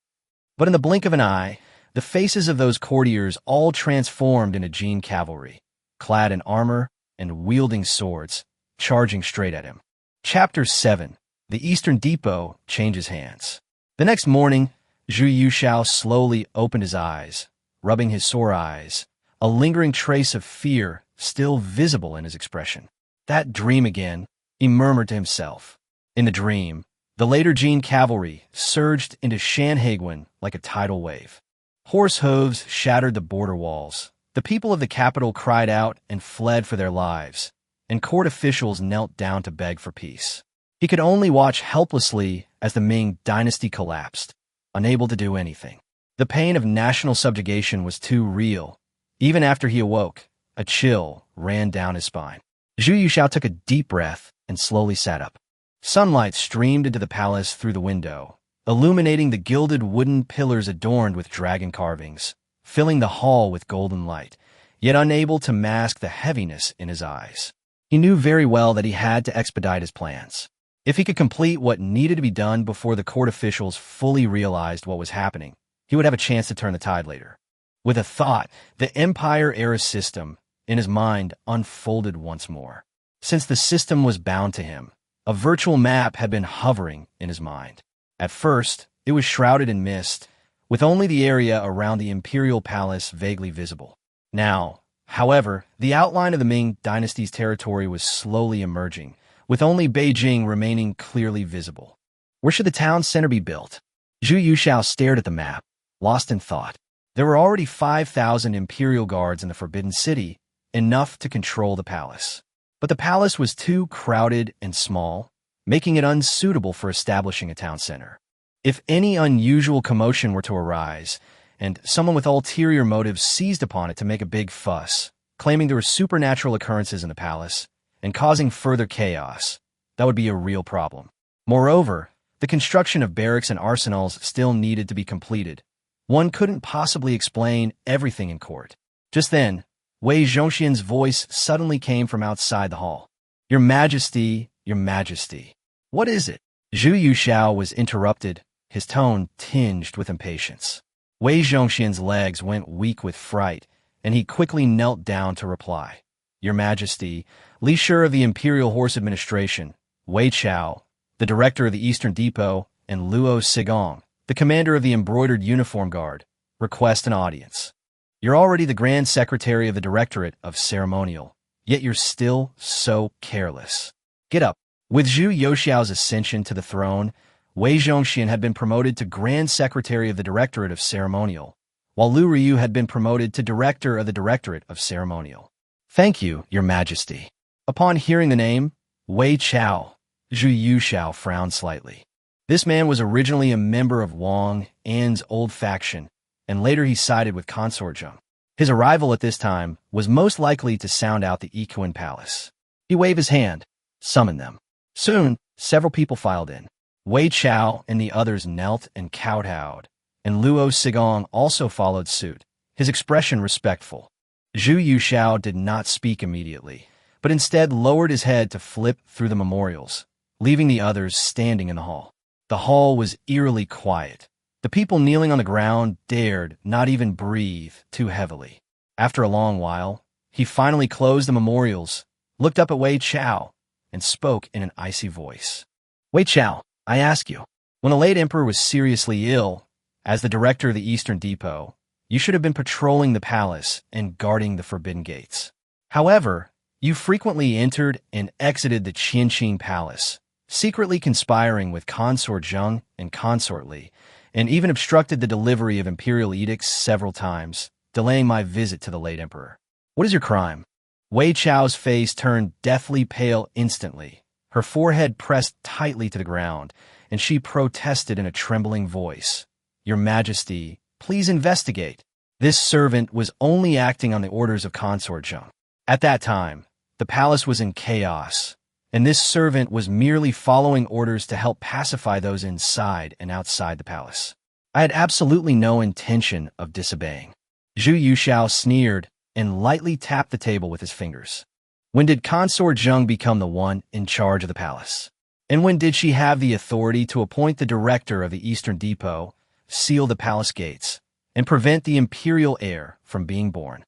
But in the blink of an eye, the faces of those courtiers all transformed into Jin cavalry, clad in armor and wielding swords, charging straight at him. Chapter 7. The Eastern Depot Changes Hands. The next morning, Zhu Yuxiao slowly opened his eyes, rubbing his sore eyes, a lingering trace of fear still visible in his expression. "That dream again," he murmured to himself. In the dream, the later Jin cavalry surged into Shanhaiguan like a tidal wave. Horse hooves shattered the border walls. The people of the capital cried out and fled for their lives, and court officials knelt down to beg for peace. He could only watch helplessly as the Ming dynasty collapsed, unable to do anything. The pain of national subjugation was too real. Even after he awoke, a chill ran down his spine. Zhu Yuxiao took a deep breath and slowly sat up. Sunlight streamed into the palace through the window, illuminating the gilded wooden pillars adorned with dragon carvings, filling the hall with golden light, yet unable to mask the heaviness in his eyes. He knew very well that he had to expedite his plans. If he could complete what needed to be done before the court officials fully realized what was happening, he would have a chance to turn the tide later. With a thought, the Empire-era system in his mind unfolded once more. Since the system was bound to him, a virtual map had been hovering in his mind. At first, it was shrouded in mist, with only the area around the imperial palace vaguely visible. Now, however, the outline of the Ming dynasty's territory was slowly emerging, with only Beijing remaining clearly visible. Where should the town center be built? Zhu Yuxiao stared at the map, lost in thought. There were already 5,000 imperial guards in the Forbidden City, enough to control the palace. But the palace was too crowded and small, making it unsuitable for establishing a town center. If any unusual commotion were to arise, and someone with ulterior motives seized upon it to make a big fuss, claiming there were supernatural occurrences in the palace, and causing further chaos, that would be a real problem. Moreover, the construction of barracks and arsenals still needed to be completed. One couldn't possibly explain everything in court. Just then, Wei Zhongxian's voice suddenly came from outside the hall. Your Majesty, Your Majesty. What is it? Zhu Yuxiao was interrupted, his tone tinged with impatience. Wei Zhongxian's legs went weak with fright, and he quickly knelt down to reply. Your Majesty, Li Shi of the Imperial Horse Administration, Wei Chao, the director of the Eastern Depot, and Luo Sigong, the commander of the Embroidered Uniform Guard, request an audience. You're already the Grand Secretary of the Directorate of Ceremonial, yet you're still so careless. Get up. With Zhu Yuxiao's ascension to the throne, Wei Zhongxian had been promoted to Grand Secretary of the Directorate of Ceremonial, while Lu Ryu had been promoted to Director of the Directorate of Ceremonial. Thank you, Your Majesty. Upon hearing the name, Wei Chao, Zhu Yuxiao frowned slightly. This man was originally a member of Wang An's old faction, and later he sided with Consort Zheng. His arrival at this time was most likely to sound out the Yiquan Palace. He waved his hand, summoned them. Soon, several people filed in. Wei Chao and the others knelt and kowtowed, and Luo Sigong also followed suit, his expression respectful. Zhu Yuxiao did not speak immediately, but instead lowered his head to flip through the memorials, leaving the others standing in the hall. The hall was eerily quiet. The people kneeling on the ground dared not even breathe too heavily. After a long while, he finally closed the memorials, looked up at Wei Chao, and spoke in an icy voice. Wei Chao, I ask you, when the late emperor was seriously ill, as the director of the Eastern Depot, you should have been patrolling the palace and guarding the forbidden gates. However, you frequently entered and exited the Qianqing Palace, secretly conspiring with Consort Zheng and Consort Li, and even obstructed the delivery of imperial edicts several times, delaying my visit to the late emperor. What is your crime? Wei Chao's face turned deathly pale instantly. Her forehead pressed tightly to the ground, and she protested in a trembling voice. Your Majesty, please investigate. This servant was only acting on the orders of Consort Zheng. At that time, the palace was in chaos, and this servant was merely following orders to help pacify those inside and outside the palace. I had absolutely no intention of disobeying. Zhu Yuxiao sneered and lightly tapped the table with his fingers. When did Consort Zheng become the one in charge of the palace? And when did she have the authority to appoint the director of the Eastern Depot, seal the palace gates, and prevent the imperial heir from being born?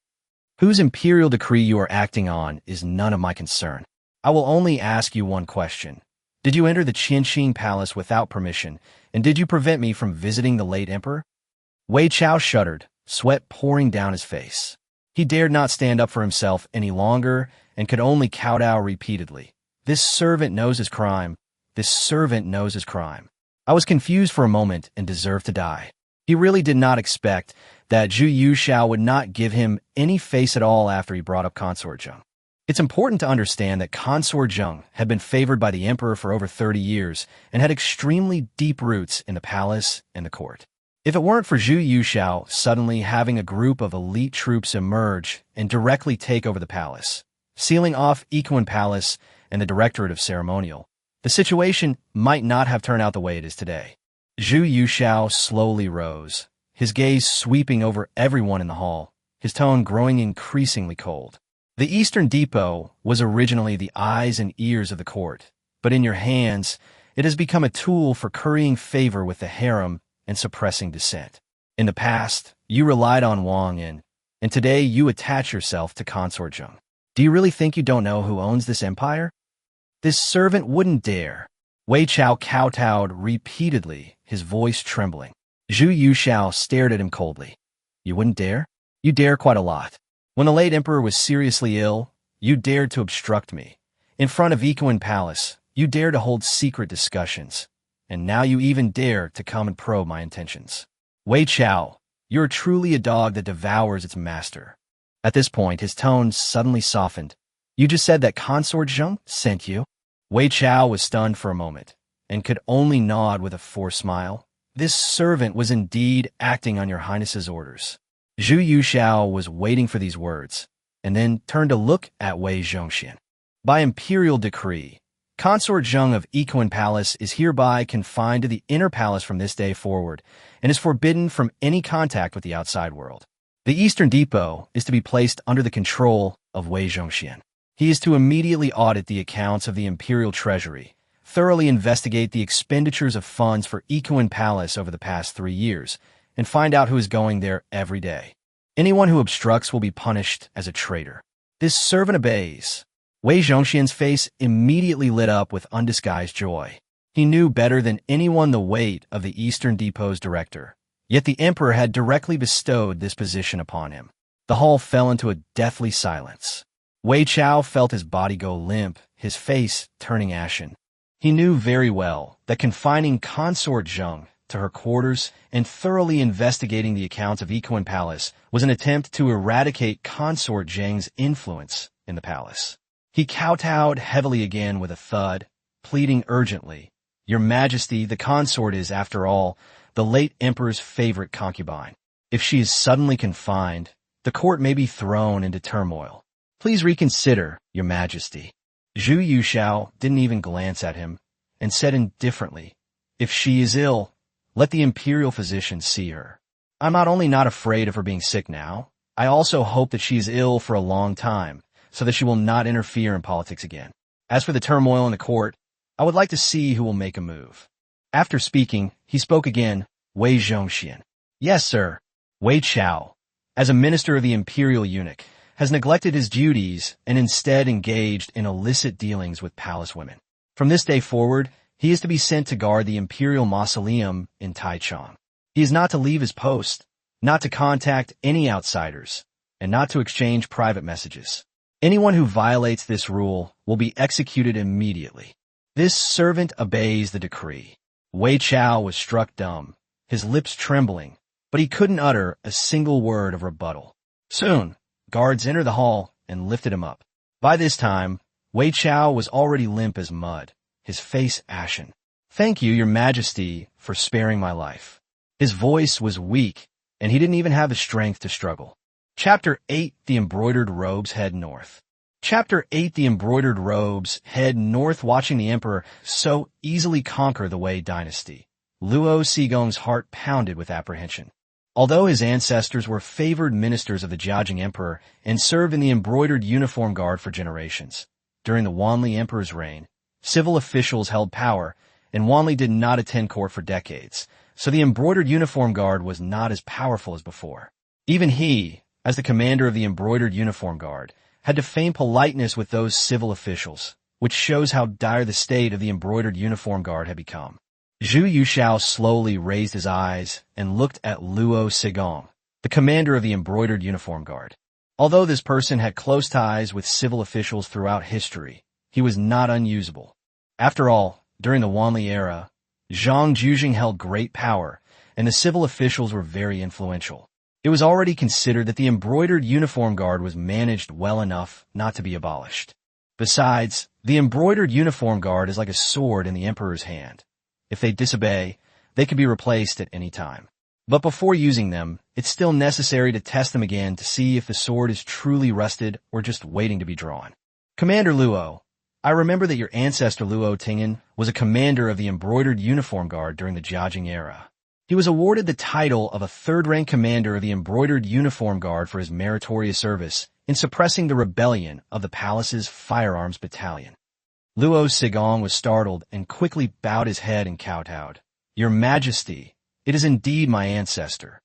Whose imperial decree you are acting on is none of my concern. I will only ask you one question. Did you enter the Qianqing Palace without permission, and did you prevent me from visiting the late emperor? Wei Chao shuddered, sweat pouring down his face. He dared not stand up for himself any longer and could only kowtow repeatedly. This servant knows his crime. This servant knows his crime. I was confused for a moment and deserved to die. He really did not expect that Zhu Yuxiao would not give him any face at all after he brought up Consort Zheng. It's important to understand that Consort Zheng had been favored by the emperor for over 30 years and had extremely deep roots in the palace and the court. If it weren't for Zhu Yuxiao suddenly having a group of elite troops emerge and directly take over the palace, sealing off Yiquan Palace and the Directorate of Ceremonial, the situation might not have turned out the way it is today. Zhu Yuxiao slowly rose, his gaze sweeping over everyone in the hall, his tone growing increasingly cold. The Eastern Depot was originally the eyes and ears of the court, but in your hands, it has become a tool for currying favor with the harem and suppressing dissent. In the past, you relied on Wang Yin, and today you attach yourself to Consort Zheng. Do you really think you don't know who owns this empire? This servant wouldn't dare. Wei Chao kowtowed repeatedly, his voice trembling. Zhu Yuxiao stared at him coldly. You wouldn't dare? You dare quite a lot. When the late emperor was seriously ill, you dared to obstruct me. In front of Yiquan Palace, you dared to hold secret discussions. And now you even dare to come and probe my intentions. Wei Chao, you're truly a dog that devours its master. At this point, his tone suddenly softened. You just said that Consort Zheng sent you? Wei Chao was stunned for a moment, and could only nod with a forced smile. This servant was indeed acting on your highness's orders. Zhu Yuxiao was waiting for these words, and then turned to look at Wei Zhongxian. By imperial decree, Consort Zheng of Yiquan Palace is hereby confined to the inner palace from this day forward, and is forbidden from any contact with the outside world. The Eastern Depot is to be placed under the control of Wei Zhongxian. He is to immediately audit the accounts of the imperial treasury, thoroughly investigate the expenditures of funds for Yiquan Palace over the past 3 years, and find out who is going there every day. Anyone who obstructs will be punished as a traitor. This servant obeys. Wei Zhongxian's face immediately lit up with undisguised joy. He knew better than anyone the weight of the Eastern Depot's director, yet the emperor had directly bestowed this position upon him. The hall fell into a deathly silence. Wei Chao felt his body go limp, his face turning ashen. He knew very well that confining Consort Zheng to her quarters and thoroughly investigating the accounts of Yiquan Palace was an attempt to eradicate Consort Zheng's influence in the palace. He kowtowed heavily again with a thud, pleading urgently, Your Majesty, the consort is, after all, the late emperor's favorite concubine. If she is suddenly confined, the court may be thrown into turmoil. Please reconsider, Your Majesty. Zhu Yuxiao didn't even glance at him, and said indifferently, If she is ill, let the imperial physician see her. I'm not only not afraid of her being sick now, I also hope that she is ill for a long time, so that she will not interfere in politics again. As for the turmoil in the court, I would like to see who will make a move. After speaking, he spoke again, Wei Zhongxian. Yes, sir. Wei Chao, as a minister of the imperial eunuch, has neglected his duties and instead engaged in illicit dealings with palace women. From this day forward, he is to be sent to guard the imperial mausoleum in Taichung. He is not to leave his post, not to contact any outsiders, and not to exchange private messages. Anyone who violates this rule will be executed immediately. This servant obeys the decree. Wei Chao was struck dumb, his lips trembling, but he couldn't utter a single word of rebuttal. Soon, guards entered the hall and lifted him up. By this time, Wei Chao was already limp as mud, his face ashen. Thank you, Your Majesty, for sparing my life. His voice was weak, and he didn't even have the strength to struggle. Chapter 8, The Embroidered Robes Head North. Chapter 8, The Embroidered Robes Head North. Watching the emperor so easily conquer the Wei dynasty, Luo Sigong's heart pounded with apprehension. Although his ancestors were favored ministers of the Jiajing Emperor and served in the embroidered uniform guard for generations, during the Wanli Emperor's reign, civil officials held power, and Wanli did not attend court for decades, so the embroidered uniform guard was not as powerful as before. Even he, as the commander of the embroidered uniform guard, had to feign politeness with those civil officials, which shows how dire the state of the embroidered uniform guard had become. Zhu Yuxiao slowly raised his eyes and looked at Luo Sigong, the commander of the embroidered uniform guard. Although this person had close ties with civil officials throughout history, he was not unusable. After all, during the Wanli era, Zhang Jujing held great power, and the civil officials were very influential. It was already considered that the embroidered uniform guard was managed well enough not to be abolished. Besides, the embroidered uniform guard is like a sword in the emperor's hand. If they disobey, they can be replaced at any time. But before using them, it's still necessary to test them again to see if the sword is truly rusted or just waiting to be drawn. Commander Luo, I remember that your ancestor Luo Tingyun was a commander of the embroidered uniform guard during the Jiajing era. He was awarded the title of a third-rank commander of the embroidered uniform guard for his meritorious service in suppressing the rebellion of the palace's firearms battalion. Luo Sigong was startled and quickly bowed his head and kowtowed. Your Majesty, it is indeed my ancestor.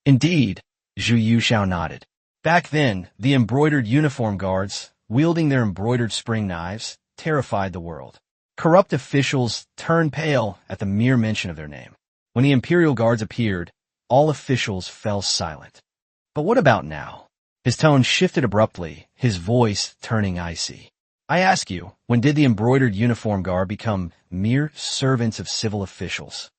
Indeed, Zhu Yuxiao nodded. Back then, the embroidered uniform guards, wielding their embroidered spring knives, terrified the world. Corrupt officials turned pale at the mere mention of their name. When the imperial guards appeared, all officials fell silent. But what about now? His tone shifted abruptly, his voice turning icy. I ask you, when did the embroidered uniform guard become mere servants of civil officials?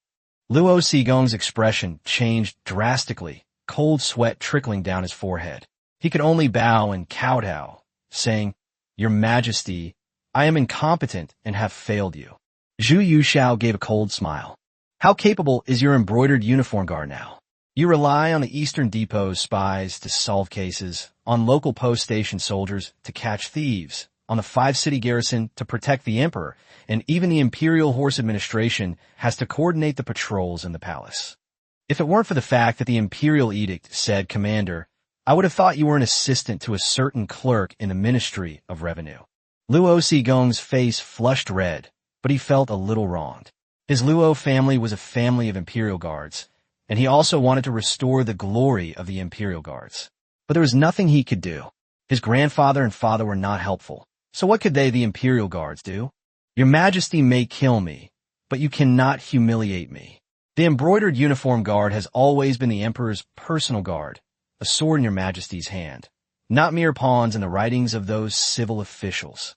Luo Sigong's expression changed drastically, cold sweat trickling down his forehead. He could only bow and kowtow, saying, Your Majesty, I am incompetent and have failed you. Zhu Yuxiao gave a cold smile. How capable is your embroidered uniform guard now? You rely on the Eastern Depot's spies to solve cases, on local post station soldiers to catch thieves, on the 5-city garrison to protect the emperor, and even the Imperial Horse Administration has to coordinate the patrols in the palace. If it weren't for the fact that the Imperial Edict said Commander, I would have thought you were an assistant to a certain clerk in the Ministry of Revenue. Luo Sigong's face flushed red, but he felt a little wronged. His Luo family was a family of Imperial Guards, and he also wanted to restore the glory of the Imperial Guards. But there was nothing he could do. His grandfather and father were not helpful. So what could they, the Imperial Guards, do? Your Majesty may kill me, but you cannot humiliate me. The embroidered uniform guard has always been the Emperor's personal guard, a sword in your Majesty's hand, not mere pawns in the writings of those civil officials.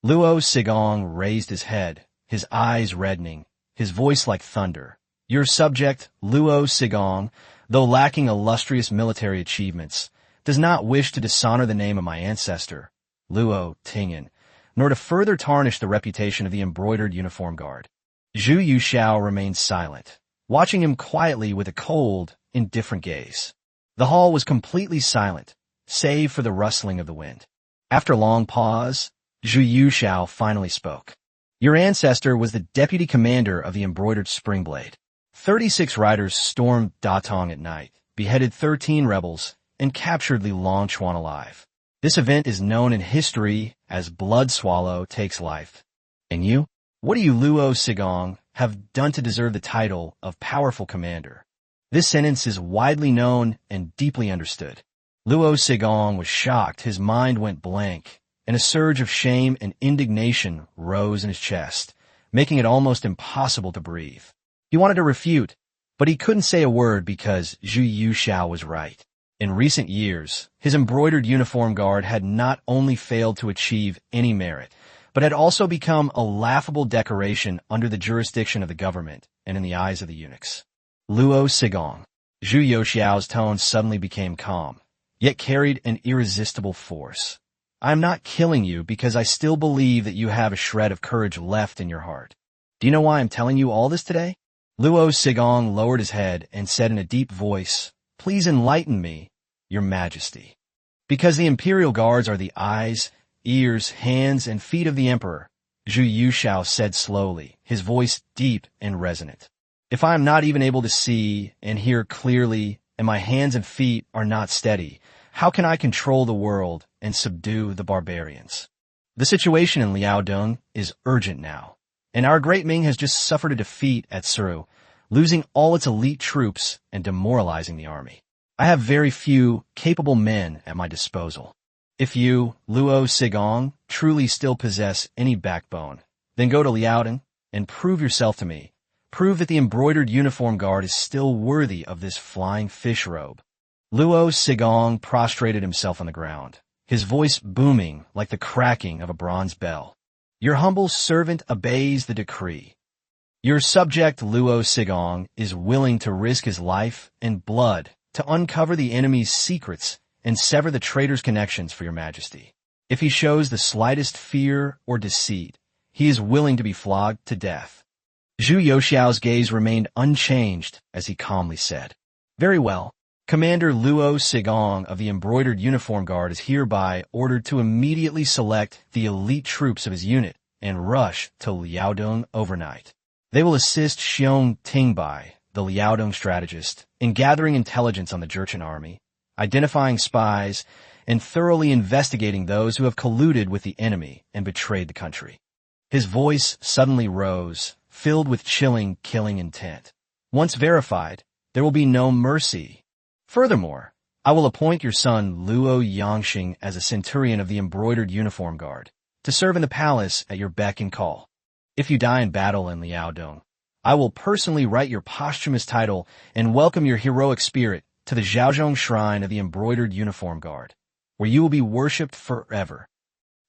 Luo Sigong raised his head, his eyes reddening, his voice like thunder. Your subject, Luo Sigong, though lacking illustrious military achievements, does not wish to dishonor the name of my ancestor, Luo Tingyun, nor to further tarnish the reputation of the embroidered uniform guard. Zhu Yuxiao remained silent, watching him quietly with a cold, indifferent gaze. The hall was completely silent, save for the rustling of the wind. After a long pause, Zhu Yuxiao finally spoke. Your ancestor was the deputy commander of the embroidered Springblade. 36 riders stormed Datong at night, beheaded 13 rebels, and captured Li Longchuan alive. This event is known in history as Blood Swallow Takes Life. And you? What do you, Luo Sigong, have done to deserve the title of powerful commander? This sentence is widely known and deeply understood. Luo Sigong was shocked, his mind went blank, and a surge of shame and indignation rose in his chest, making it almost impossible to breathe. He wanted to refute, but he couldn't say a word because Zhu Yuxiao was right. In recent years, his embroidered uniform guard had not only failed to achieve any merit, but had also become a laughable decoration under the jurisdiction of the government and in the eyes of the eunuchs. Luo Sigong. Zhu Yuxiao's tone suddenly became calm, yet carried an irresistible force. I am not killing you because I still believe that you have a shred of courage left in your heart. Do you know why I'm telling you all this today? Luo Sigong lowered his head and said in a deep voice, Please enlighten me, Your Majesty. Because the Imperial Guards are the eyes, ears, hands, and feet of the Emperor, Zhu Yuxiao said slowly, his voice deep and resonant. If I am not even able to see and hear clearly, and my hands and feet are not steady, how can I control the world and subdue the barbarians? The situation in Liaodong is urgent now, and our great Ming has just suffered a defeat at Suru, losing all its elite troops and demoralizing the army. I have very few capable men at my disposal. If you, Luo Sigong, truly still possess any backbone, then go to Liaodong and prove yourself to me. Prove that the embroidered uniform guard is still worthy of this flying fish robe. Luo Sigong prostrated himself on the ground, his voice booming like the cracking of a bronze bell. Your humble servant obeys the decree. Your subject, Luo Sigong, is willing to risk his life and blood to uncover the enemy's secrets and sever the traitor's connections for your majesty. If he shows the slightest fear or deceit, he is willing to be flogged to death." Zhu Youxiao's gaze remained unchanged as he calmly said, "Very well. Commander Luo Sigong of the Embroidered Uniform Guard is hereby ordered to immediately select the elite troops of his unit and rush to Liaodong overnight. They will assist Xiong Tingbai, the Liaodong strategist, in gathering intelligence on the Jurchen army, identifying spies, and thoroughly investigating those who have colluded with the enemy and betrayed the country." His voice suddenly rose, filled with chilling, killing intent. "Once verified, there will be no mercy. Furthermore, I will appoint your son Luo Yangxing as a centurion of the Embroidered Uniform Guard to serve in the palace at your beck and call. If you die in battle in Liaodong, I will personally write your posthumous title and welcome your heroic spirit to the Zhaozhong Shrine of the Embroidered Uniform Guard, where you will be worshipped forever.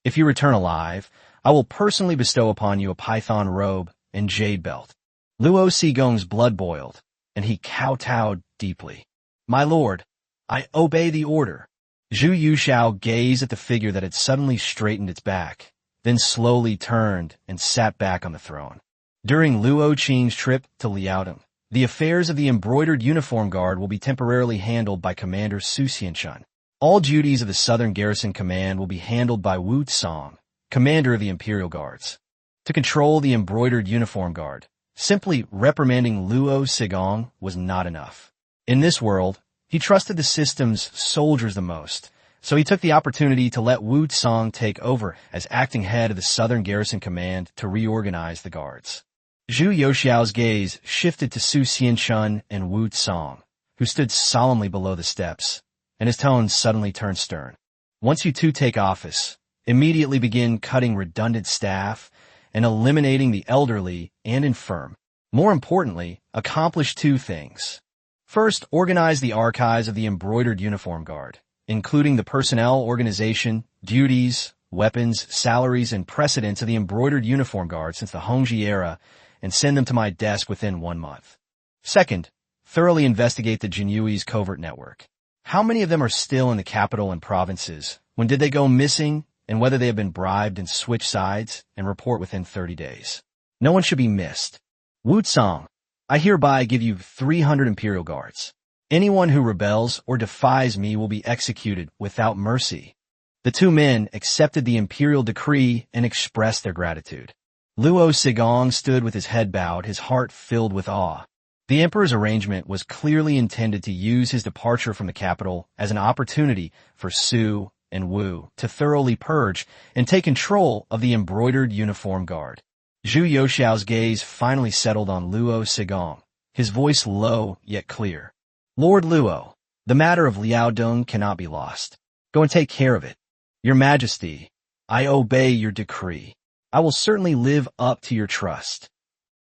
If you return alive, I will personally bestow upon you a python robe and jade belt." Luo Sigong's blood boiled, and he kowtowed deeply. "My lord, I obey the order." Zhu Youxiao gazed at the figure that had suddenly straightened its back, then slowly turned and sat back on the throne. During Luo Qing's trip to Liaodong, the affairs of the Embroidered Uniform Guard will be temporarily handled by Commander Su Xianchun. All duties of the Southern Garrison Command will be handled by Wu Tsong, commander of the Imperial Guards. To control the Embroidered Uniform Guard, simply reprimanding Luo Sigong was not enough. In this world, he trusted the system's soldiers the most, so he took the opportunity to let Wu Tsong take over as acting head of the Southern Garrison Command to reorganize the guards. Zhu Youxiao's gaze shifted to Su Xianchun and Wu Tsong, who stood solemnly below the steps, and his tone suddenly turned stern. "Once you two take office, immediately begin cutting redundant staff and eliminating the elderly and infirm. More importantly, accomplish two things. First, organize the archives of the Embroidered Uniform Guard, including the personnel organization, duties, weapons, salaries, and precedents of the Embroidered Uniform Guard since the Hongzhi era, and send them to my desk within 1 month. Second, thoroughly investigate the Jinyui's covert network. How many of them are still in the capital and provinces? When did they go missing? And whether they have been bribed and switched sides, and report within 30 days. No one should be missed. Wu Tsong, I hereby give you 300 Imperial Guards. Anyone who rebels or defies me will be executed without mercy." The two men accepted the imperial decree and expressed their gratitude. Luo Sigong stood with his head bowed, his heart filled with awe. The emperor's arrangement was clearly intended to use his departure from the capital as an opportunity for Su and Wu to thoroughly purge and take control of the Embroidered Uniform Guard. Zhu Youxiao's gaze finally settled on Luo Sigong, his voice low yet clear. "Lord Luo, the matter of Liaodong cannot be lost. Go and take care of it. Your Majesty, I obey your decree. I will certainly live up to your trust."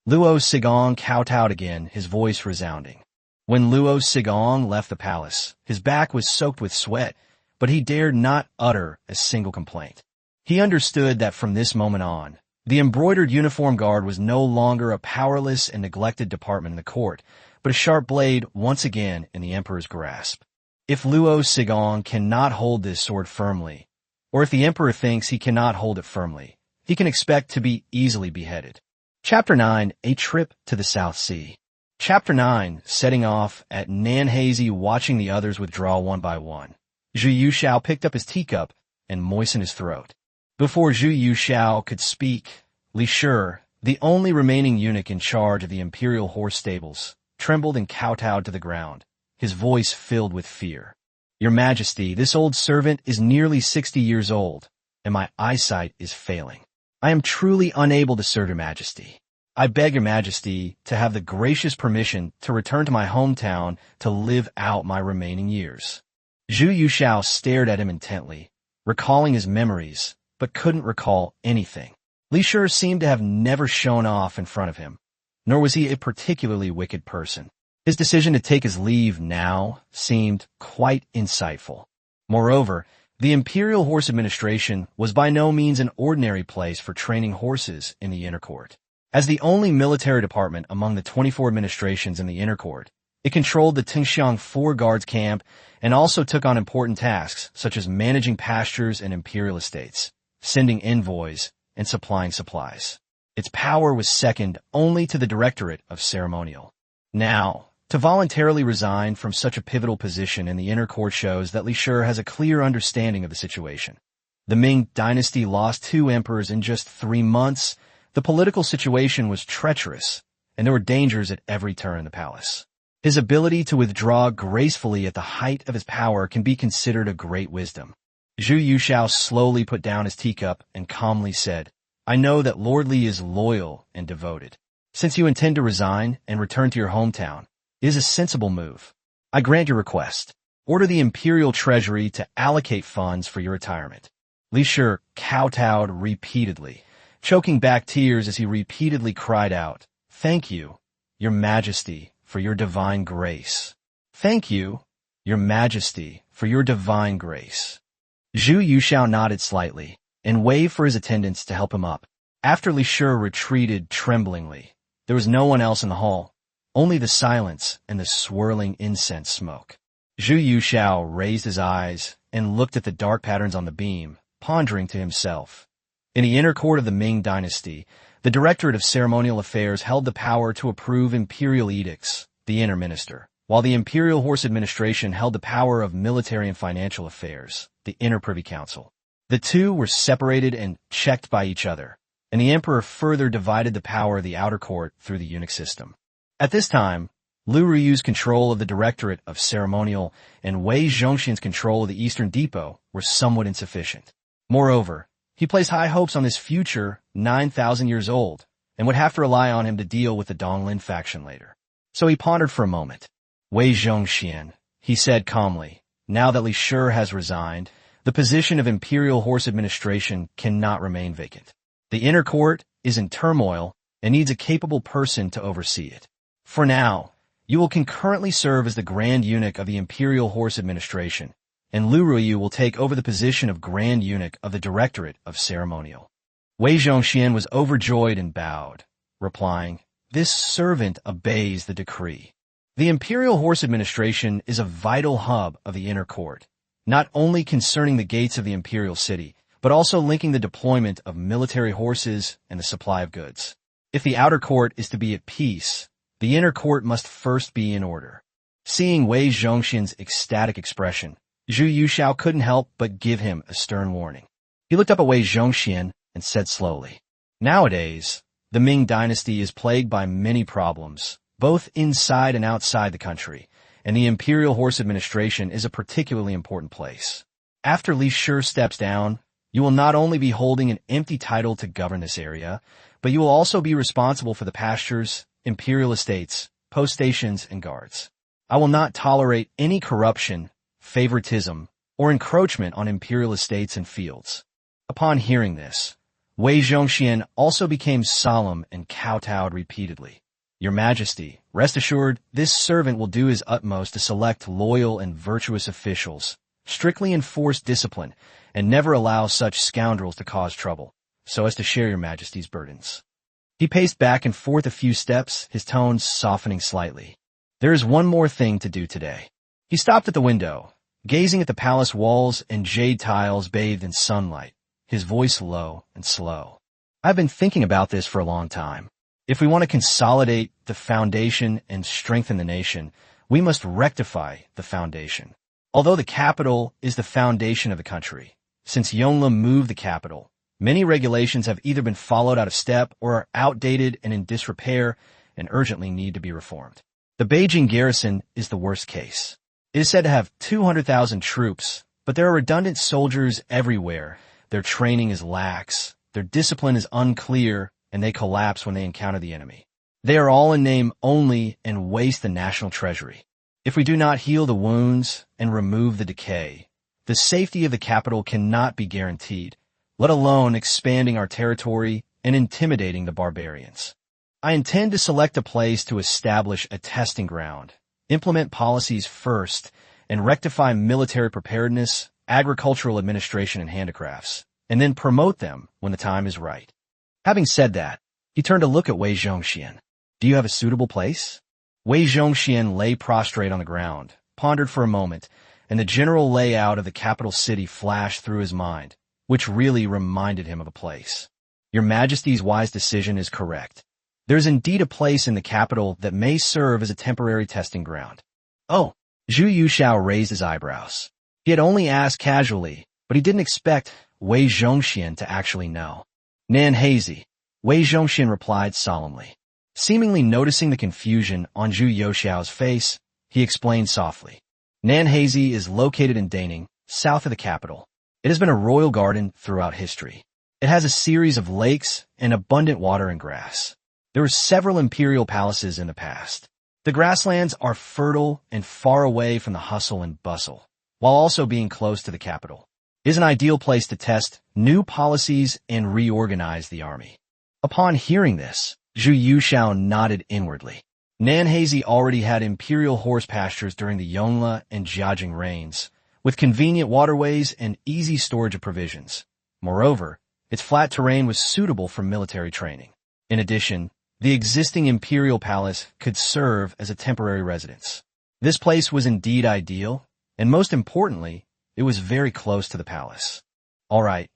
Luo Sigong kowtowed again, his voice resounding. When Luo Sigong left the palace, his back was soaked with sweat, but he dared not utter a single complaint. He understood that from this moment on, the Embroidered Uniform Guard was no longer a powerless and neglected department in the court, but a sharp blade once again in the emperor's grasp. If Luo Sigong cannot hold this sword firmly, or if the emperor thinks he cannot hold it firmly, he can expect to be easily beheaded. Chapter 9, A Trip to the South Sea. Chapter 9, setting off at Nanhazi, watching the others withdraw one by one. Zhu Youxiao picked up his teacup and moistened his throat. Before Zhu Youxiao could speak, Li Shi, the only remaining eunuch in charge of the imperial horse stables, trembled and kowtowed to the ground, his voice filled with fear. "Your Majesty, this old servant is nearly 60 years old, and my eyesight is failing. I am truly unable to serve your Majesty. I beg your Majesty to have the gracious permission to return to my hometown to live out my remaining years." Zhu Youxiao stared at him intently, recalling his memories, but couldn't recall anything. Li Shi seemed to have never shown off in front of him, nor was he a particularly wicked person. His decision to take his leave now seemed quite insightful. Moreover, the Imperial Horse Administration was by no means an ordinary place for training horses in the Inner Court. As the only military department among the 24 administrations in the Inner Court, It controlled the Tingxiang Four Guards camp and also took on important tasks such as managing pastures and imperial estates, sending envoys, and supplying supplies. Its power was second only to the Directorate of Ceremonial. Now, to voluntarily resign from such a pivotal position in the inner court shows that Li Shi has a clear understanding of the situation. The Ming dynasty lost 2 emperors in just 3 months. The political situation was treacherous, and there were dangers at every turn in the palace. His ability to withdraw gracefully at the height of his power can be considered a great wisdom. Zhu Yushao slowly put down his teacup and calmly said, "I know that Lord Li is loyal and devoted. Since you intend to resign and return to your hometown, it is a sensible move. I grant your request. Order the imperial treasury to allocate funds for your retirement." Li Shi kowtowed repeatedly, choking back tears as he repeatedly cried out, "Thank you, Your Majesty, for your divine grace. Thank you, Your Majesty, for your divine grace." Zhu Yushao nodded slightly and waved for his attendants to help him up. After Li Shi retreated tremblingly, there was no one else in the hall, only the silence and the swirling incense smoke. Zhu Yushao raised his eyes and looked at the dark patterns on the beam, pondering to himself. In the inner court of the Ming dynasty, the Directorate of Ceremonial Affairs held the power to approve imperial edicts, the inner minister, while the Imperial Horse Administration held the power of military and financial affairs, the inner privy council. The two were separated and checked by each other, and the emperor further divided the power of the outer court through the eunuch system. At this time, Lu Riyu's control of the Directorate of Ceremonial and Wei Zhongxian's control of the Eastern Depot were somewhat insufficient. Moreover, he placed high hopes on his future 9,000 years old and would have to rely on him to deal with the Donglin faction later. So he pondered for a moment. "Wei Zhongxian," he said calmly, "now that Li Shi has resigned, the position of Imperial Horse Administration cannot remain vacant. The inner court is in turmoil and needs a capable person to oversee it. For now, you will concurrently serve as the Grand Eunuch of the Imperial Horse Administration, and Lu Ruyu will take over the position of Grand Eunuch of the Directorate of Ceremonial." Wei Zhongxian was overjoyed and bowed, replying, "This servant obeys the decree." The Imperial Horse Administration is a vital hub of the inner court, not only concerning the gates of the imperial city, but also linking the deployment of military horses and the supply of goods. If the outer court is to be at peace, the inner court must first be in order. Seeing Wei Zhongxian's ecstatic expression, Zhu Yushao couldn't help but give him a stern warning. He looked up at Wei Zhongxian and said slowly, "Nowadays, the Ming dynasty is plagued by many problems, both inside and outside the country, and the Imperial Horse Administration is a particularly important place. After Li Shi steps down, you will not only be holding an empty title to govern this area, but you will also be responsible for the pastures, imperial estates, post stations, and guards. I will not tolerate any corruption, favoritism, or encroachment on imperial estates and fields." Upon hearing this, Wei Zhongxian also became solemn and kowtowed repeatedly. "Your Majesty, rest assured, this servant will do his utmost to select loyal and virtuous officials, strictly enforce discipline, and never allow such scoundrels to cause trouble, so as to share your Majesty's burdens." He paced back and forth a few steps, his tones softening slightly. "There is one more thing to do today." He stopped at the window, gazing at the palace walls and jade tiles bathed in sunlight, his voice low and slow. "I've been thinking about this for a long time. If we want to consolidate the foundation and strengthen the nation, we must rectify the foundation. Although the capital is the foundation of the country, since Yongle moved the capital, many regulations have either been followed out of step or are outdated and in disrepair and urgently need to be reformed. The Beijing garrison is the worst case. It is said to have 200,000 troops, but there are redundant soldiers everywhere. Their training is lax, their discipline is unclear, and they collapse when they encounter the enemy. They are all in name only and waste the national treasury. If we do not heal the wounds and remove the decay, the safety of the capital cannot be guaranteed, let alone expanding our territory and intimidating the barbarians. I intend to select a place to establish a testing ground, implement policies first, and rectify military preparedness, agricultural administration, and handicrafts, and then promote them when the time is right." Having said that, he turned to look at Wei Zhongxian. "Do you have a suitable place?" Wei Zhongxian lay prostrate on the ground, pondered for a moment, and the general layout of the capital city flashed through his mind, which really reminded him of a place. Your Majesty's wise decision is correct. There is indeed a place in the capital that may serve as a temporary testing ground. Oh, Zhu Yuxiao raised his eyebrows. He had only asked casually, but he didn't expect Wei Zhongxian to actually know. Nanhazi, Wei Zhongxian replied solemnly. Seemingly noticing the confusion on Zhu Yuxiao's face, he explained softly. Nanhazi is located in Daning, south of the capital. It has been a royal garden throughout history. It has a series of lakes and abundant water and grass. There were several imperial palaces in the past. The grasslands are fertile and far away from the hustle and bustle, while also being close to the capital. It is an ideal place to test new policies and reorganize the army. Upon hearing this, Zhu Yuxiao nodded inwardly. Nanhazi already had imperial horse pastures during the Yongle and Jiajing reigns, with convenient waterways and easy storage of provisions. Moreover, its flat terrain was suitable for military training. In addition, the existing imperial palace could serve as a temporary residence. This place was indeed ideal, and most importantly, it was very close to the palace. All right,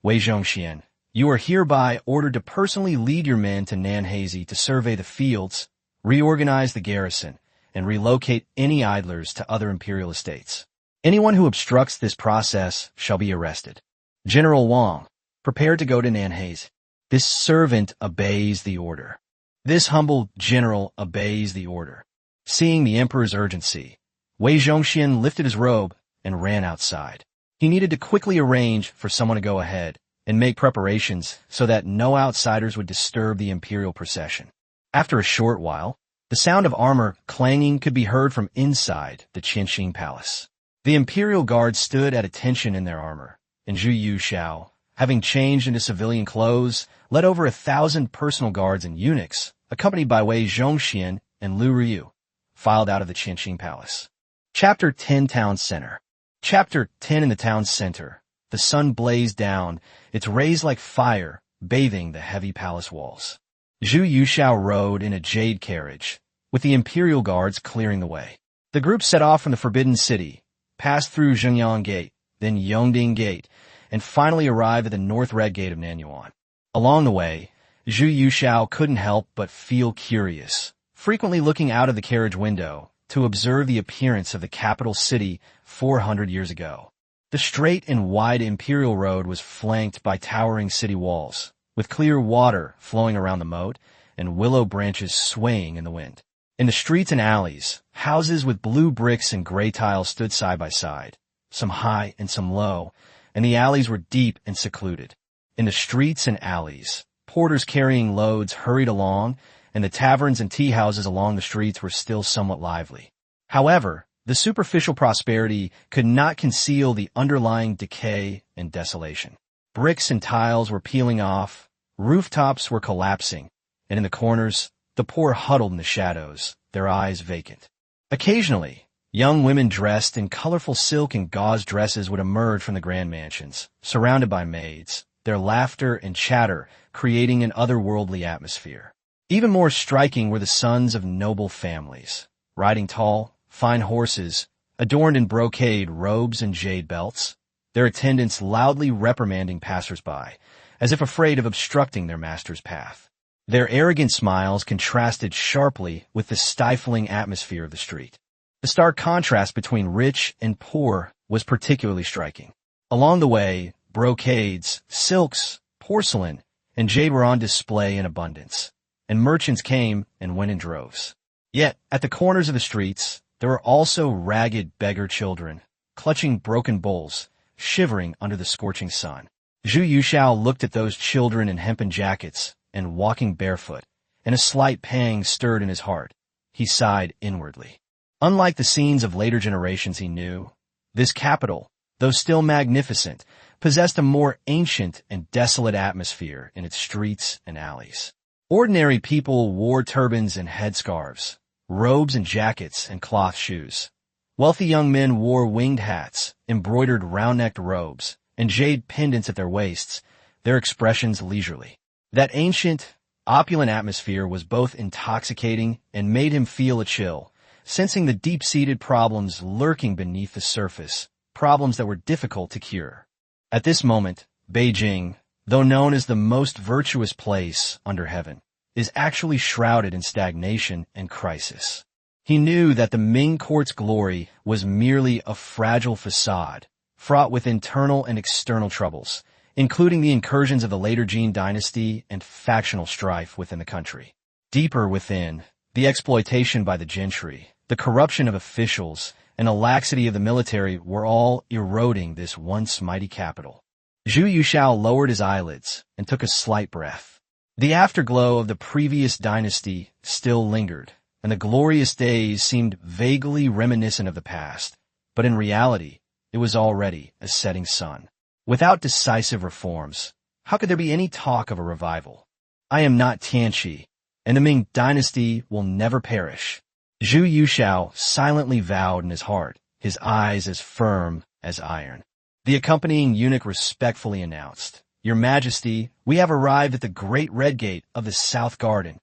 Wei Zhongxian, you are hereby ordered to personally lead your men to Nanhazi to survey the fields, reorganize the garrison, and relocate any idlers to other imperial estates. Anyone who obstructs this process shall be arrested. General Wang, prepare to go to Nanhazi. This servant obeys the order. This humble general obeys the order. Seeing the emperor's urgency, Wei Zhongxian lifted his robe and ran outside. He needed to quickly arrange for someone to go ahead and make preparations so that no outsiders would disturb the imperial procession. After a short while, the sound of armor clanging could be heard from inside the Qianxing Palace. The imperial guards stood at attention in their armor, and Zhu Yuxiao, having changed into civilian clothes, led over 1,000 personal guards and eunuchs, accompanied by Wei Zhongxian and Lu Ryu, filed out of the Qianxing Palace. Chapter 10 Town Center. Chapter 10 In the town center, the sun blazed down, its rays like fire, bathing the heavy palace walls. Zhu Yuxiao rode in a jade carriage, with the imperial guards clearing the way. The group set off from the Forbidden City, passed through Zhengyang Gate, then Yongding Gate, and finally arrived at the North Red Gate of Nanyuan. Along the way, Zhu Yuxiao couldn't help but feel curious, frequently looking out of the carriage window to observe the appearance of the capital city 400 years ago. The straight and wide imperial road was flanked by towering city walls, with clear water flowing around the moat and willow branches swaying in the wind. In the streets and alleys, houses with blue bricks and gray tiles stood side by side, some high and some low, and the alleys were deep and secluded. In the streets and alleys, porters carrying loads hurried along, and the taverns and tea houses along the streets were still somewhat lively. However, the superficial prosperity could not conceal the underlying decay and desolation. Bricks and tiles were peeling off, rooftops were collapsing, and in the corners, the poor huddled in the shadows, their eyes vacant. Occasionally, young women dressed in colorful silk and gauze dresses would emerge from the grand mansions, surrounded by maids, their laughter and chatter creating an otherworldly atmosphere. Even more striking were the sons of noble families, riding tall, fine horses, adorned in brocade robes and jade belts, their attendants loudly reprimanding passers-by, as if afraid of obstructing their master's path. Their arrogant smiles contrasted sharply with the stifling atmosphere of the street. The stark contrast between rich and poor was particularly striking. Along the way, brocades, silks, porcelain, and jade were on display in abundance, and merchants came and went in droves. Yet, at the corners of the streets, there were also ragged beggar children, clutching broken bowls, shivering under the scorching sun. Zhu Yuxiao looked at those children in hempen jackets and walking barefoot, and a slight pang stirred in his heart. He sighed inwardly. Unlike the scenes of later generations he knew, this capital, though still magnificent, possessed a more ancient and desolate atmosphere in its streets and alleys. Ordinary people wore turbans and headscarves, robes and jackets and cloth shoes. Wealthy young men wore winged hats, embroidered round-necked robes, and jade pendants at their waists, their expressions leisurely. That ancient, opulent atmosphere was both intoxicating and made him feel a chill, sensing the deep-seated problems lurking beneath the surface, problems that were difficult to cure. At this moment, Beijing, though known as the most virtuous place under heaven, is actually shrouded in stagnation and crisis. He knew that the Ming court's glory was merely a fragile facade, fraught with internal and external troubles, including the incursions of the later Jin dynasty and factional strife within the country. Deeper within, the exploitation by the gentry, the corruption of officials, and the laxity of the military were all eroding this once mighty capital. Zhu Yuxiao lowered his eyelids and took a slight breath. The afterglow of the previous dynasty still lingered, and the glorious days seemed vaguely reminiscent of the past, but in reality, it was already a setting sun. Without decisive reforms, how could there be any talk of a revival? I am not Tianqi, and the Ming dynasty will never perish. Zhu Yuxiao silently vowed in his heart, his eyes as firm as iron. The accompanying eunuch respectfully announced, "Your Majesty, we have arrived at the Great Red Gate of the South Garden."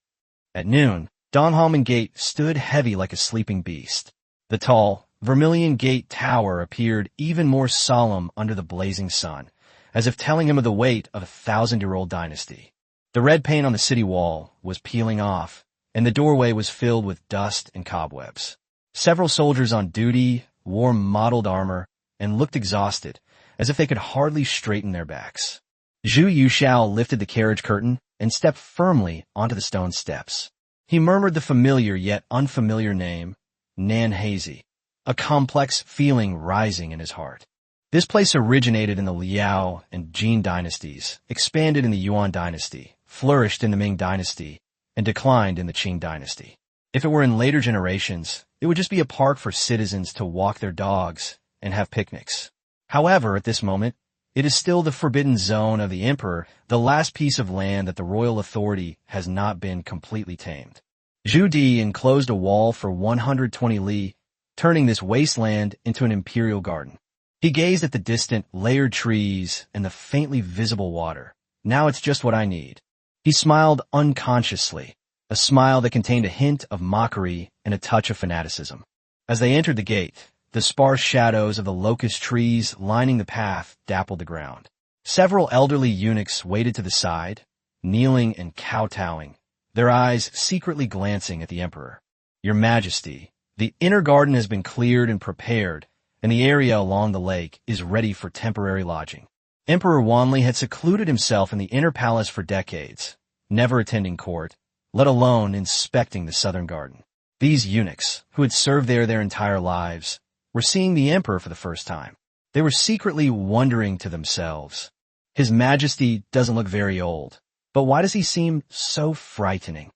At noon, Donhalman Gate stood heavy like a sleeping beast. The tall, vermilion gate tower appeared even more solemn under the blazing sun, as if telling him of the weight of a 1,000-year-old dynasty. The red paint on the city wall was peeling off, and the doorway was filled with dust and cobwebs. Several soldiers on duty wore mottled armor and looked exhausted, as if they could hardly straighten their backs. Zhu Yuxiao lifted the carriage curtain and stepped firmly onto the stone steps. He murmured the familiar yet unfamiliar name, Nanhazi, a complex feeling rising in his heart. This place originated in the Liao and Jin dynasties, expanded in the Yuan dynasty, flourished in the Ming dynasty, and declined in the Qing dynasty. If it were in later generations, it would just be a park for citizens to walk their dogs and have picnics. However, at this moment, it is still the forbidden zone of the emperor, the last piece of land that the royal authority has not been completely tamed. Zhu Di enclosed a wall for 120 li, turning this wasteland into an imperial garden. He gazed at the distant, layered trees and the faintly visible water. Now it's just what I need. He smiled unconsciously, a smile that contained a hint of mockery and a touch of fanaticism. As they entered the gate, the sparse shadows of the locust trees lining the path dappled the ground. Several elderly eunuchs waited to the side, kneeling and kowtowing, their eyes secretly glancing at the emperor. "Your Majesty, the inner garden has been cleared and prepared, and the area along the lake is ready for temporary lodging." Emperor Wanli had secluded himself in the inner palace for decades, never attending court, let alone inspecting the southern garden. These eunuchs, who had served there their entire lives, were seeing the emperor for the first time. They were secretly wondering to themselves, "His Majesty doesn't look very old, but why does he seem so frightening?"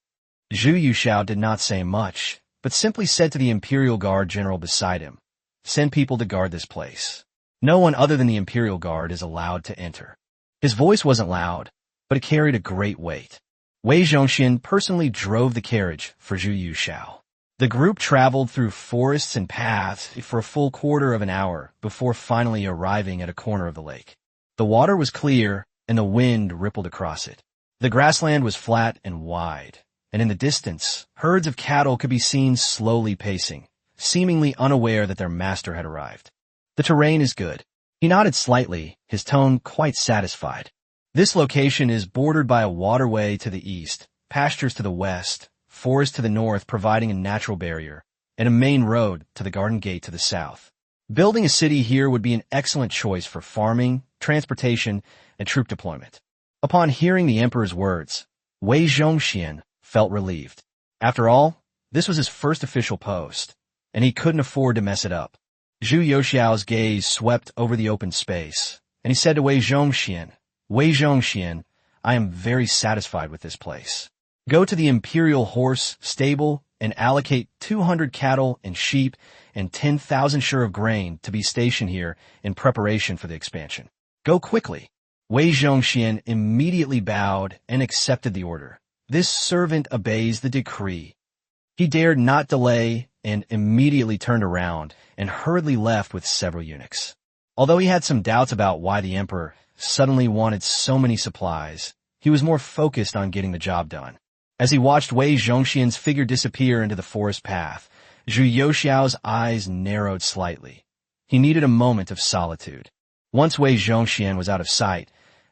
Zhu Yuxiao did not say much, but simply said to the Imperial Guard general beside him, "Send people to guard this place. No one other than the Imperial Guard is allowed to enter." His voice wasn't loud, but it carried a great weight. Wei Zhongxian personally drove the carriage for Zhu Yuxiao. The group traveled through forests and paths for a full quarter of an hour before finally arriving at a corner of the lake. The water was clear, and the wind rippled across it. The grassland was flat and wide, and in the distance, herds of cattle could be seen slowly pacing, seemingly unaware that their master had arrived. "The terrain is good." He nodded slightly, his tone quite satisfied. "This location is bordered by a waterway to the east, pastures to the west, forest to the north providing a natural barrier, and a main road to the Garden Gate to the south. Building a city here would be an excellent choice for farming, transportation, and troop deployment." Upon hearing the emperor's words, Wei Zhongxian felt relieved. After all, this was his first official post, and he couldn't afford to mess it up. Zhu Yuxiao's gaze swept over the open space, and he said to Wei Zhongxian, "Wei Zhongxian, I am very satisfied with this place. Go to the imperial horse stable and allocate 200 cattle and sheep and 10,000 shur of grain to be stationed here in preparation for the expansion. Go quickly." Wei Zhongxian immediately bowed and accepted the order. This servant obeys the decree. He dared not delay and immediately turned around and hurriedly left with several eunuchs. Although he had some doubts about why the emperor suddenly wanted so many supplies, He was more focused on getting the job done. As he watched Wei Zhongxian's figure disappear into the forest path, Zhu Youxiao's eyes narrowed slightly. He needed a moment of solitude. Once Wei Zhongxian was out of sight,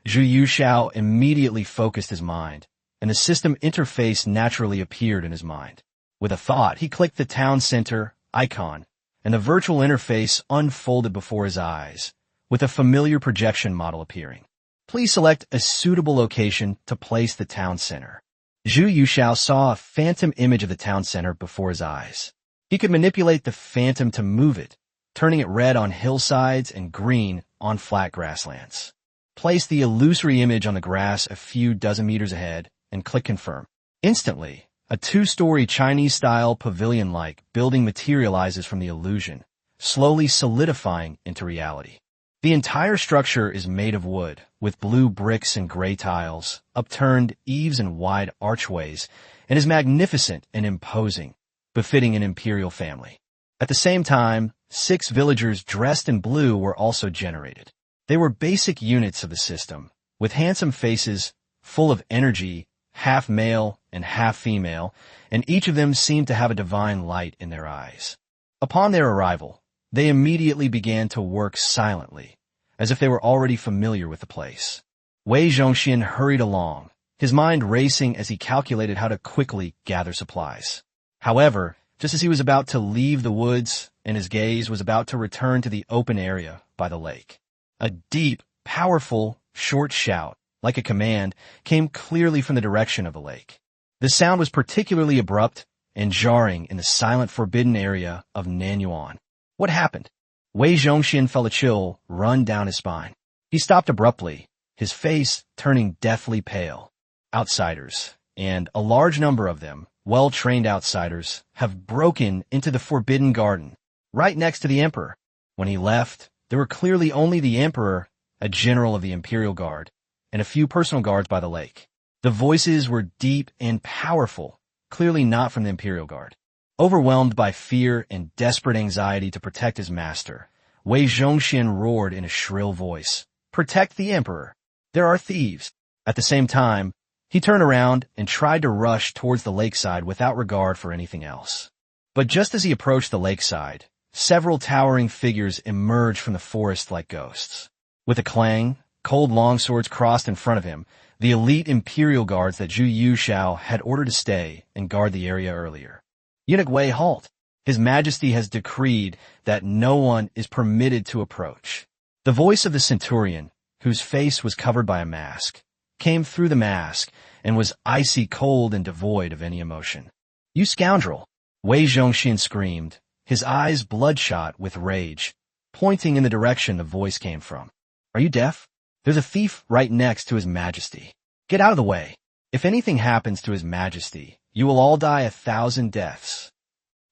Zhu Youxiao immediately focused his mind, and the system interface naturally appeared in his mind. With a thought, he clicked the town center icon, and the virtual interface unfolded before his eyes, with a familiar projection model appearing. Please select a suitable location to place the town center. Zhu Youxiao saw a phantom image of the town center before his eyes. He could manipulate the phantom to move it, turning it red on hillsides and green on flat grasslands. Place the illusory image on the grass a few dozen meters ahead and click Confirm. Instantly, a two-story Chinese-style pavilion-like building materializes from the illusion, slowly solidifying into reality. The entire structure is made of wood, with blue bricks and gray tiles, upturned eaves and wide archways, and is magnificent and imposing, befitting an imperial family. At the same time, 6 villagers dressed in blue were also generated. They were basic units of the system, with handsome faces, full of energy, half male and half female, and each of them seemed to have a divine light in their eyes. Upon their arrival, they immediately began to work silently, as if they were already familiar with the place. Wei Zhongxian hurried along, his mind racing as he calculated how to quickly gather supplies. However, just as he was about to leave the woods and his gaze was about to return to the open area by the lake, a deep, powerful, short shout, like a command, came clearly from the direction of the lake. The sound was particularly abrupt and jarring in the silent, forbidden area of Nanyuan. What happened? Wei Zhongxian felt a chill run down his spine. He stopped abruptly, his face turning deathly pale. Outsiders, and a large number of them, well-trained outsiders, have broken into the Forbidden Garden, right next to the Emperor. When he left, there were clearly only the Emperor, a general of the Imperial Guard, and a few personal guards by the lake. The voices were deep and powerful, clearly not from the Imperial Guard. Overwhelmed by fear and desperate anxiety to protect his master, Wei Zhongxian roared in a shrill voice, "Protect the Emperor! There are thieves!" At the same time, he turned around and tried to rush towards the lakeside without regard for anything else. But just as he approached the lakeside, several towering figures emerged from the forest like ghosts. With a clang, cold longswords crossed in front of him, the elite Imperial Guards that Zhu Youxiao had ordered to stay and guard the area earlier. "Eunuch Wei, halt! His Majesty has decreed that no one is permitted to approach." The voice of the centurion, whose face was covered by a mask, came through the mask and was icy cold and devoid of any emotion. "You scoundrel!" Wei Zhongxian screamed, his eyes bloodshot with rage, pointing in the direction the voice came from. "Are you deaf? There's a thief right next to His Majesty. Get out of the way. If anything happens to His Majesty, you will all die 1,000 deaths."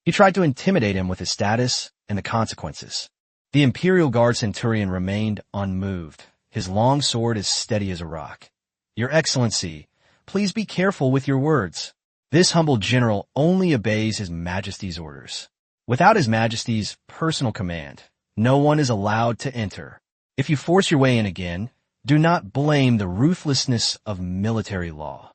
He tried to intimidate him with his status and the consequences. The Imperial Guard centurion remained unmoved, his long sword as steady as a rock. "Your Excellency, please be careful with your words. This humble general only obeys His Majesty's orders. Without His Majesty's personal command, no one is allowed to enter. If you force your way in again, do not blame the ruthlessness of military law."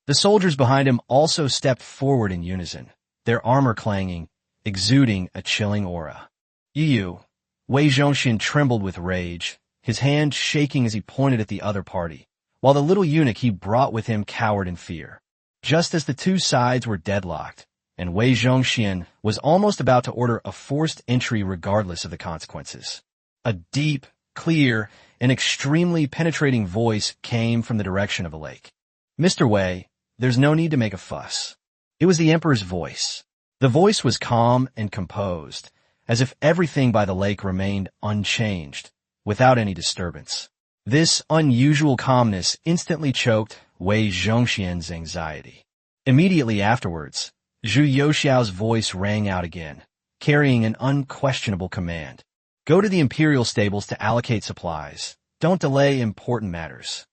The soldiers behind him also stepped forward in unison, their armor clanging, exuding a chilling aura. "You." Wei Zhongxian trembled with rage, his hand shaking as he pointed at the other party, while the little eunuch he brought with him cowered in fear. Just as the two sides were deadlocked, and Wei Zhongxian was almost about to order a forced entry regardless of the consequences, a deep, clear, and extremely penetrating voice came from the direction of the lake. "Mr. Wei, there's no need to make a fuss." It was the Emperor's voice. The voice was calm and composed, as if everything by the lake remained unchanged, without any disturbance. This unusual calmness instantly choked Wei Zhongxian's anxiety. Immediately afterwards, Zhu Youxiao's voice rang out again, carrying an unquestionable command. "Go to the Imperial stables to allocate supplies. Don't delay important matters."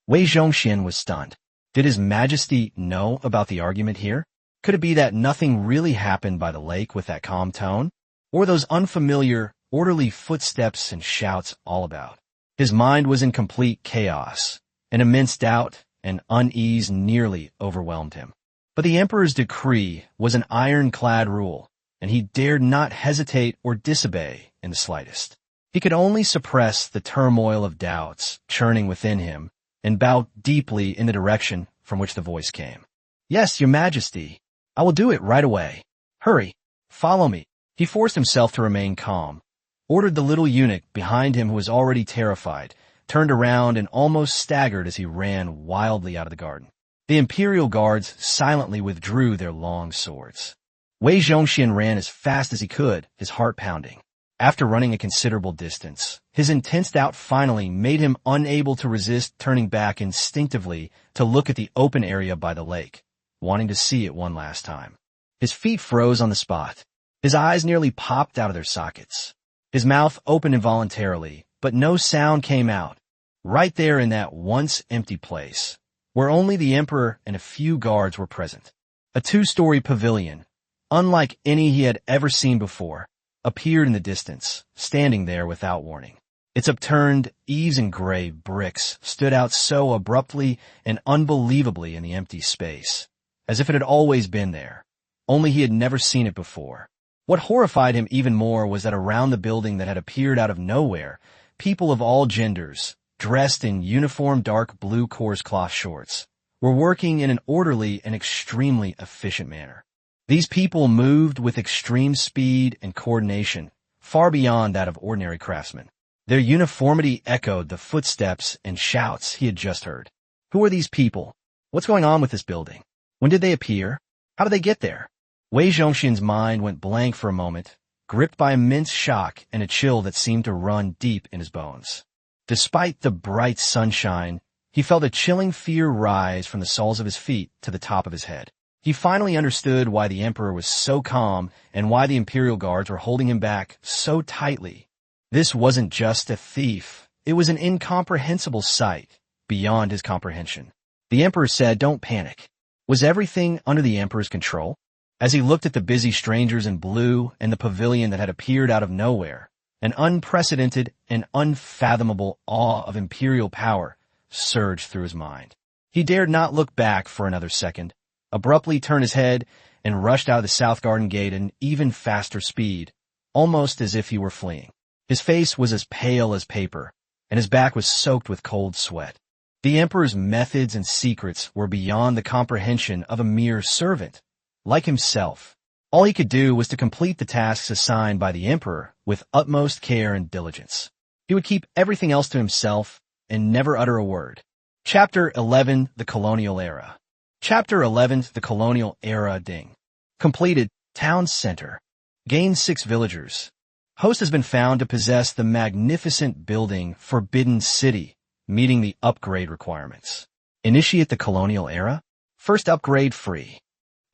Wei Zhongxian was stunned. Did His Majesty know about the argument here? Could it be that nothing really happened by the lake with that calm tone? Or those unfamiliar, orderly footsteps and shouts all about? His mind was in complete chaos. An immense doubt and unease nearly overwhelmed him. But the emperor's decree was an ironclad rule, and he dared not hesitate or disobey in the slightest. He could only suppress the turmoil of doubts churning within him and bow deeply in the direction from which the voice came. "Yes, your majesty. I will do it right away. Hurry, follow me." He forced himself to remain calm, ordered the little eunuch behind him, who was already terrified, turned around and almost staggered as he ran wildly out of the garden. The imperial guards silently withdrew their long swords. Wei Zhongxian ran as fast as he could, his heart pounding. After running a considerable distance, his intense doubt finally made him unable to resist turning back instinctively to look at the open area by the lake, wanting to see it one last time. His feet froze on the spot. His eyes nearly popped out of their sockets. His mouth opened involuntarily, but no sound came out. Right there in that once empty place, where only the emperor and a few guards were present. A two-story pavilion, unlike any he had ever seen before, appeared in the distance, standing there without warning. Its upturned eaves and gray bricks stood out so abruptly and unbelievably in the empty space, as if it had always been there, only he had never seen it before. What horrified him even more was that around the building that had appeared out of nowhere, people of all genders, dressed in uniform dark blue coarse cloth shorts, were working in an orderly and extremely efficient manner. These people moved with extreme speed and coordination, far beyond that of ordinary craftsmen. Their uniformity echoed the footsteps and shouts he had just heard. Who are these people? What's going on with this building? When did they appear? How did they get there? Wei Zhongxian's mind went blank for a moment, gripped by immense shock and a chill that seemed to run deep in his bones. Despite the bright sunshine, he felt a chilling fear rise from the soles of his feet to the top of his head. He finally understood why the emperor was so calm and why the imperial guards were holding him back so tightly. This wasn't just a thief. It was an incomprehensible sight, beyond his comprehension. The emperor said, "Don't panic." Was everything under the emperor's control? As he looked at the busy strangers in blue and the pavilion that had appeared out of nowhere, an unprecedented and unfathomable awe of imperial power surged through his mind. He dared not look back for another second, abruptly turned his head, and rushed out of the South Garden Gate at an even faster speed, almost as if he were fleeing. His face was as pale as paper, and his back was soaked with cold sweat. The emperor's methods and secrets were beyond the comprehension of a mere servant, like himself. All he could do was to complete the tasks assigned by the emperor with utmost care and diligence. He would keep everything else to himself and never utter a word. Chapter 11, The Colonial Era. Chapter 11, The Colonial Era. Ding. Completed. Town Center. Gained 6 villagers. Host has been found to possess the magnificent building Forbidden City, meeting the upgrade requirements. Initiate the Colonial Era. First upgrade free.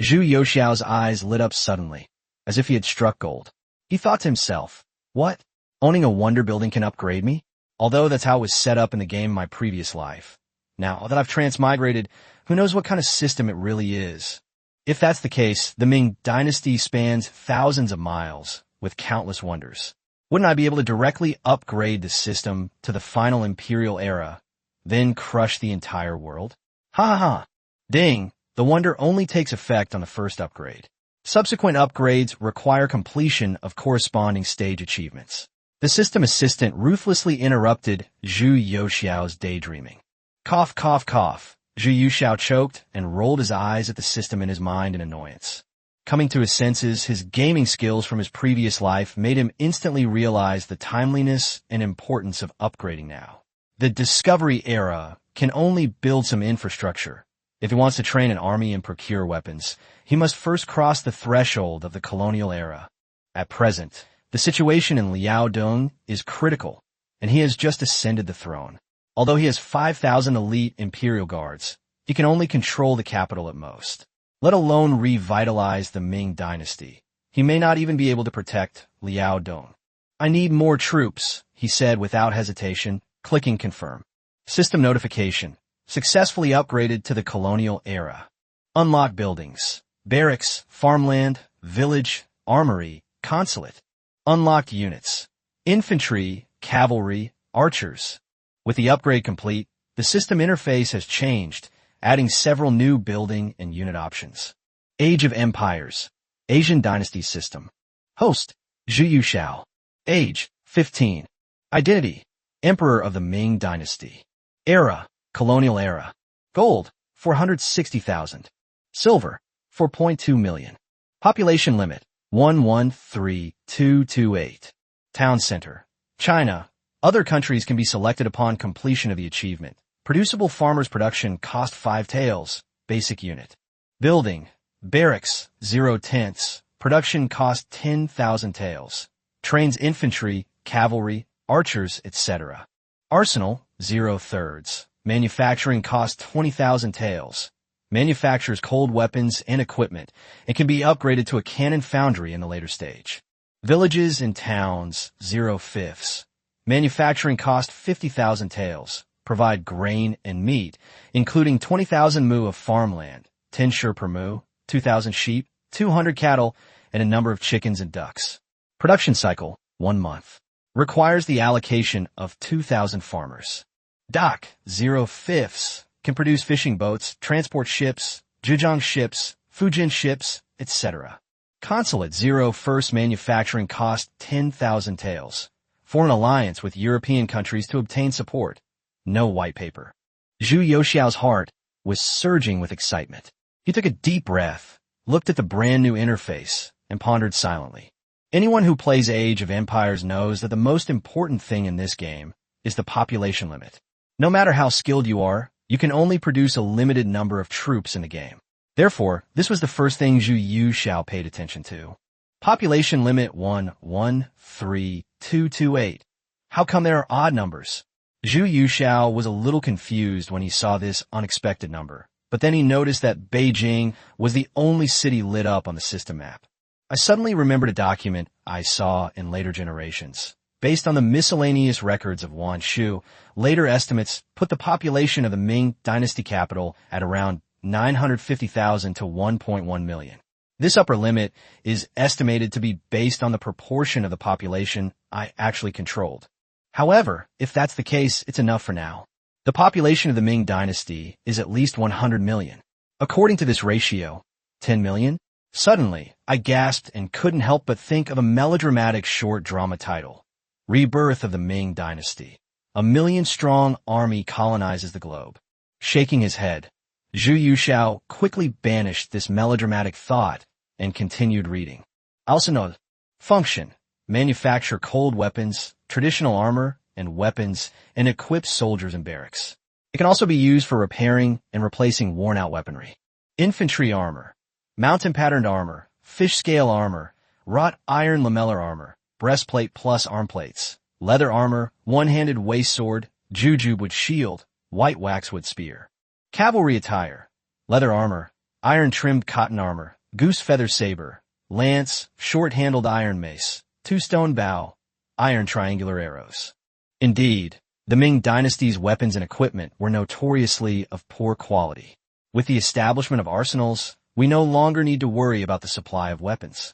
Zhu Youxiao's eyes lit up suddenly, as if he had struck gold. He thought to himself, what? Owning a wonder building can upgrade me? Although that's how it was set up in the game in my previous life. Now that I've transmigrated, who knows what kind of system it really is. If that's the case, the Ming Dynasty spans thousands of miles, with countless wonders. Wouldn't I be able to directly upgrade the system to the final imperial era, then crush the entire world? Ha ha ha. Ding. The wonder only takes effect on the first upgrade. Subsequent upgrades require completion of corresponding stage achievements. The system assistant ruthlessly interrupted Zhu Youxiao's daydreaming. Cough, cough, cough. Zhu Youxiao choked and rolled his eyes at the system in his mind in annoyance. Coming to his senses, his gaming skills from his previous life made him instantly realize the timeliness and importance of upgrading now. The Discovery Era can only build some infrastructure. If he wants to train an army and procure weapons, he must first cross the threshold of the Colonial Era. At present, the situation in Liaodong is critical, and he has just ascended the throne. Although he has 5,000 elite imperial guards, he can only control the capital at most, let alone revitalize the Ming Dynasty. He may not even be able to protect Liaodong. I need more troops, he said without hesitation, clicking confirm. System notification. Successfully upgraded to the Colonial Era. Unlock buildings, barracks, farmland, village, armory, consulate. Unlocked units, infantry, cavalry, archers. With the upgrade complete, the system interface has changed, adding several new building and unit options. Age of Empires, Asian Dynasty System. Host, Zhu Yuxiao. Age, 15. Identity, Emperor of the Ming Dynasty. Era, Colonial Era. Gold, 460,000. Silver, 4.2 million. Population limit, 113,228. Town center, China. Other countries can be selected upon completion of the achievement. Producible farmers production cost 5 taels, basic unit. Building, barracks, 0 tents, production cost 10,000 taels. Trains infantry, cavalry, archers, etc. Arsenal, 0 thirds. Manufacturing cost 20,000 taels. Manufactures cold weapons and equipment and can be upgraded to a cannon foundry in the later stage. Villages and towns, 0 fifths. Manufacturing cost 50,000 taels. Provide grain and meat, including 20,000 mu of farmland, 10 shur per mu, 2,000 sheep, 200 cattle, and a number of chickens and ducks. Production cycle, 1 month. Requires the allocation of 2,000 farmers. Dock, 0 fifths. Can produce fishing boats, transport ships, Zhejiang ships, Fujin ships, etc. Consulate, 0 first. Manufacturing cost 10,000 taels. Foreign alliance with European countries to obtain support. No white paper. Zhu Yuxiao's heart was surging with excitement. He took a deep breath, looked at the brand new interface, and pondered silently. Anyone who plays Age of Empires knows that the most important thing in this game is the population limit. No matter how skilled you are, you can only produce a limited number of troops in the game. Therefore, this was the first thing Zhu Yuxiao paid attention to. Population limit 113,228. How come there are odd numbers? Zhu Yuxiao was a little confused when he saw this unexpected number, but then he noticed that Beijing was the only city lit up on the system map. I suddenly remembered a document I saw in later generations. Based on the miscellaneous records of Wan Shu, later estimates put the population of the Ming Dynasty capital at around 950,000 to 1.1 million. This upper limit is estimated to be based on the proportion of the population I actually controlled. However, if that's the case, it's enough for now. The population of the Ming Dynasty is at least 100 million. According to this ratio, 10 million? Suddenly, I gasped and couldn't help but think of a melodramatic short drama title. Rebirth of the Ming Dynasty. A million-strong army colonizes the globe. Shaking his head, Zhu Yuxiao quickly banished this melodramatic thought and continued reading. Also, function, manufacture cold weapons, traditional armor, and weapons, and equip soldiers and barracks. It can also be used for repairing and replacing worn-out weaponry. Infantry armor, mountain-patterned armor, fish-scale armor, wrought iron lamellar armor, breastplate plus arm plates, leather armor, one-handed waist sword, jujube shield, white waxwood spear. Cavalry attire, leather armor, iron-trimmed cotton armor, goose feather saber, lance, short-handled iron mace, two-stone bow, iron triangular arrows. Indeed, the Ming Dynasty's weapons and equipment were notoriously of poor quality. With the establishment of arsenals, we no longer need to worry about the supply of weapons.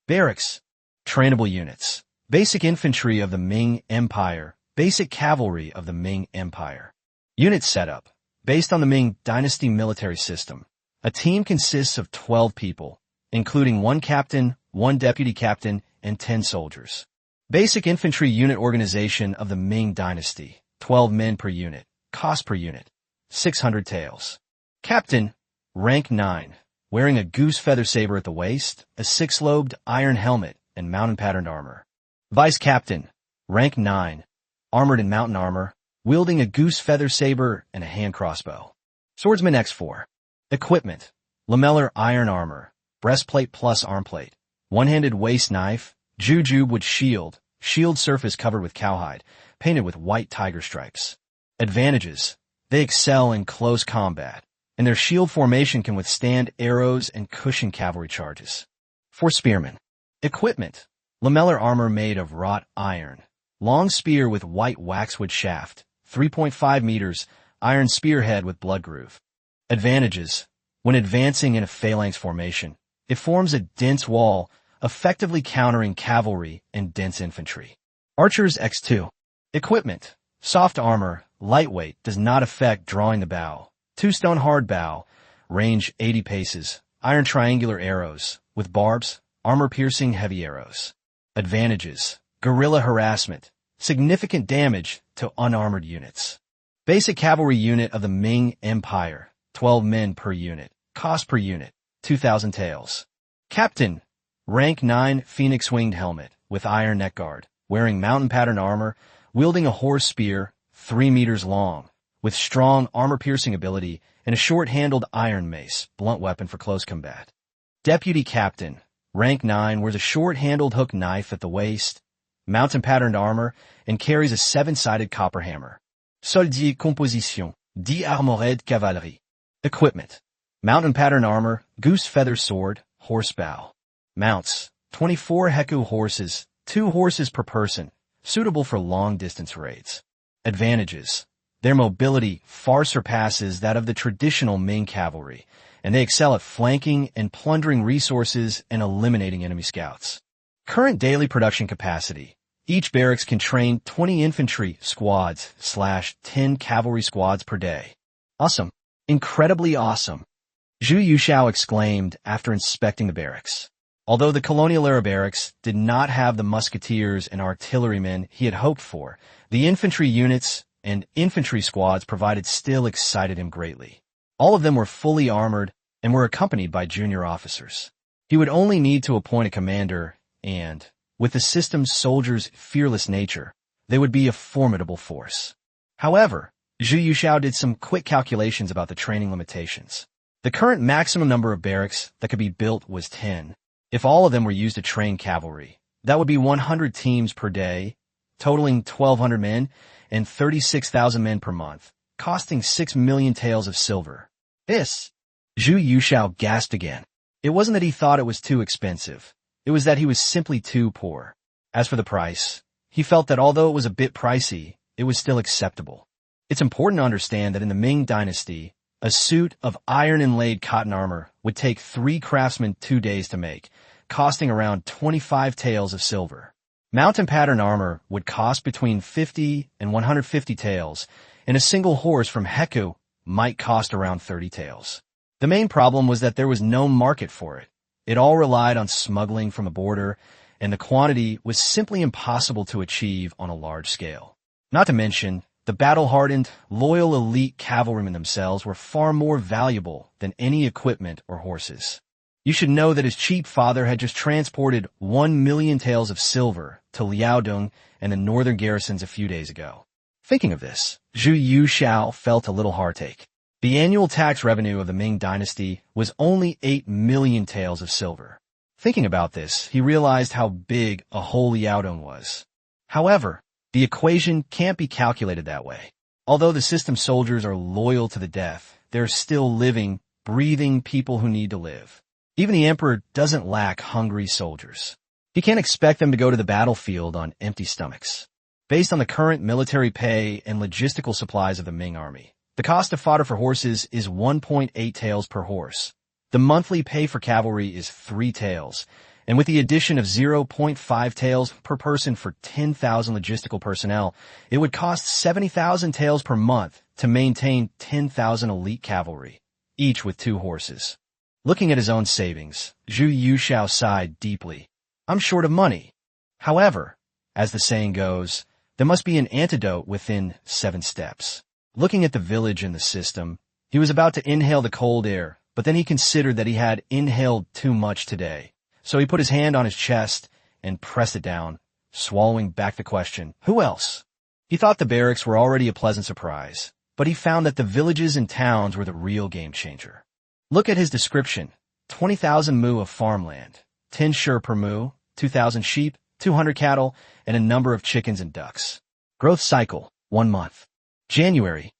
Barracks, trainable units, basic infantry of the Ming Empire, basic cavalry of the Ming Empire. Unit setup, based on the Ming Dynasty military system. A team consists of 12 people, including 1 captain, 1 deputy captain, and 10 soldiers. Basic infantry unit organization of the Ming Dynasty, 12 men per unit, cost per unit, 600 taels. Captain, rank 9, wearing a goose feather saber at the waist, a 6-lobed iron helmet, and mountain-patterned armor. Vice Captain, rank 9, armored in mountain armor, wielding a goose feather saber and a hand crossbow. Swordsman X4. Equipment, lamellar iron armor, breastplate plus armplate, one-handed waist knife, jujube shield, shield surface covered with cowhide, painted with white tiger stripes. Advantages, they excel in close combat, and their shield formation can withstand arrows and cushion cavalry charges. For spearmen. Equipment, lamellar armor made of wrought iron, long spear with white waxwood shaft, 3.5 meters, iron spearhead with blood groove. Advantages, when advancing in a phalanx formation, it forms a dense wall, effectively countering cavalry and dense infantry. Archers X2. Equipment, soft armor, lightweight, does not affect drawing the bow, 2-stone hard bow, range 80 paces, iron triangular arrows, with barbs, armor-piercing heavy arrows. Advantages: guerrilla harassment, significant damage to unarmored units. Basic cavalry unit of the Ming Empire, 12 men per unit, cost per unit, 2,000 taels. Captain, rank 9 phoenix winged helmet, with iron neck guard, wearing mountain pattern armor, wielding a horse spear, 3 meters long, with strong armor-piercing ability and a short-handled iron mace, blunt weapon for close combat. Deputy Captain, rank 9, wears a short-handled hook knife at the waist, mountain-patterned armor, and carries a 7-sided copper hammer. Soldier composition, 10 armorés de cavalerie. Equipment: mountain-pattern armor, goose feather sword, horse bow. Mounts: 24 Heku horses, 2 horses per person, suitable for long-distance raids. Advantages: their mobility far surpasses that of the traditional Ming cavalry, and they excel at flanking and plundering resources and eliminating enemy scouts. Current daily production capacity: each barracks can train 20 infantry squads / 10 cavalry squads per day. Awesome. Incredibly awesome, Zhu Yuxiao exclaimed after inspecting the barracks. Although the colonial-era barracks did not have the musketeers and artillerymen he had hoped for, the infantry units and infantry squads provided still excited him greatly. All of them were fully armored and were accompanied by junior officers. He would only need to appoint a commander and, with the system's soldiers' fearless nature, they would be a formidable force. However, Zhu Yuxiao did some quick calculations about the training limitations. The current maximum number of barracks that could be built was 10. If all of them were used to train cavalry, that would be 100 teams per day, totaling 1,200 men and 36,000 men per month, costing 6 million taels of silver. This, Zhu Yuxiao gasped again. It wasn't that he thought it was too expensive. It was that he was simply too poor. As for the price, he felt that although it was a bit pricey, it was still acceptable. It's important to understand that in the Ming Dynasty, a suit of iron-inlaid cotton armor would take 3 craftsmen 2 days to make, costing around 25 taels of silver. Mountain pattern armor would cost between 50 and 150 taels, and a single horse from Heku might cost around 30 taels. The main problem was that there was no market for it. It all relied on smuggling from the border, and the quantity was simply impossible to achieve on a large scale. Not to mention, the battle-hardened, loyal elite cavalrymen themselves were far more valuable than any equipment or horses. You should know that his cheap father had just transported 1 million taels of silver to Liaodong and the northern garrisons a few days ago. Thinking of this, Zhu Yuxiao felt a little heartache. The annual tax revenue of the Ming Dynasty was only 8 million taels of silver. Thinking about this, he realized how big a whole Liaodong was. However, the equation can't be calculated that way. Although the system soldiers are loyal to the death, they're still living, breathing people who need to live. Even the emperor doesn't lack hungry soldiers. He can't expect them to go to the battlefield on empty stomachs. Based on the current military pay and logistical supplies of the Ming army, the cost of fodder for horses is 1.8 taels per horse. The monthly pay for cavalry is 3 taels, and with the addition of 0.5 taels per person for 10,000 logistical personnel, it would cost 70,000 taels per month to maintain 10,000 elite cavalry, each with 2 horses. Looking at his own savings, Zhu Yuxiao sighed deeply. I'm short of money. However, as the saying goes, there must be an antidote within 7 steps. Looking at the village and the system, he was about to inhale the cold air, but then he considered that he had inhaled too much today. So he put his hand on his chest and pressed it down, swallowing back the question, who else? He thought the barracks were already a pleasant surprise, but he found that the villages and towns were the real game changer. Look at his description. 20,000 mu of farmland, 10 shur per mu, 2,000 sheep, 200 cattle, and a number of chickens and ducks. Growth cycle, 1 month. January.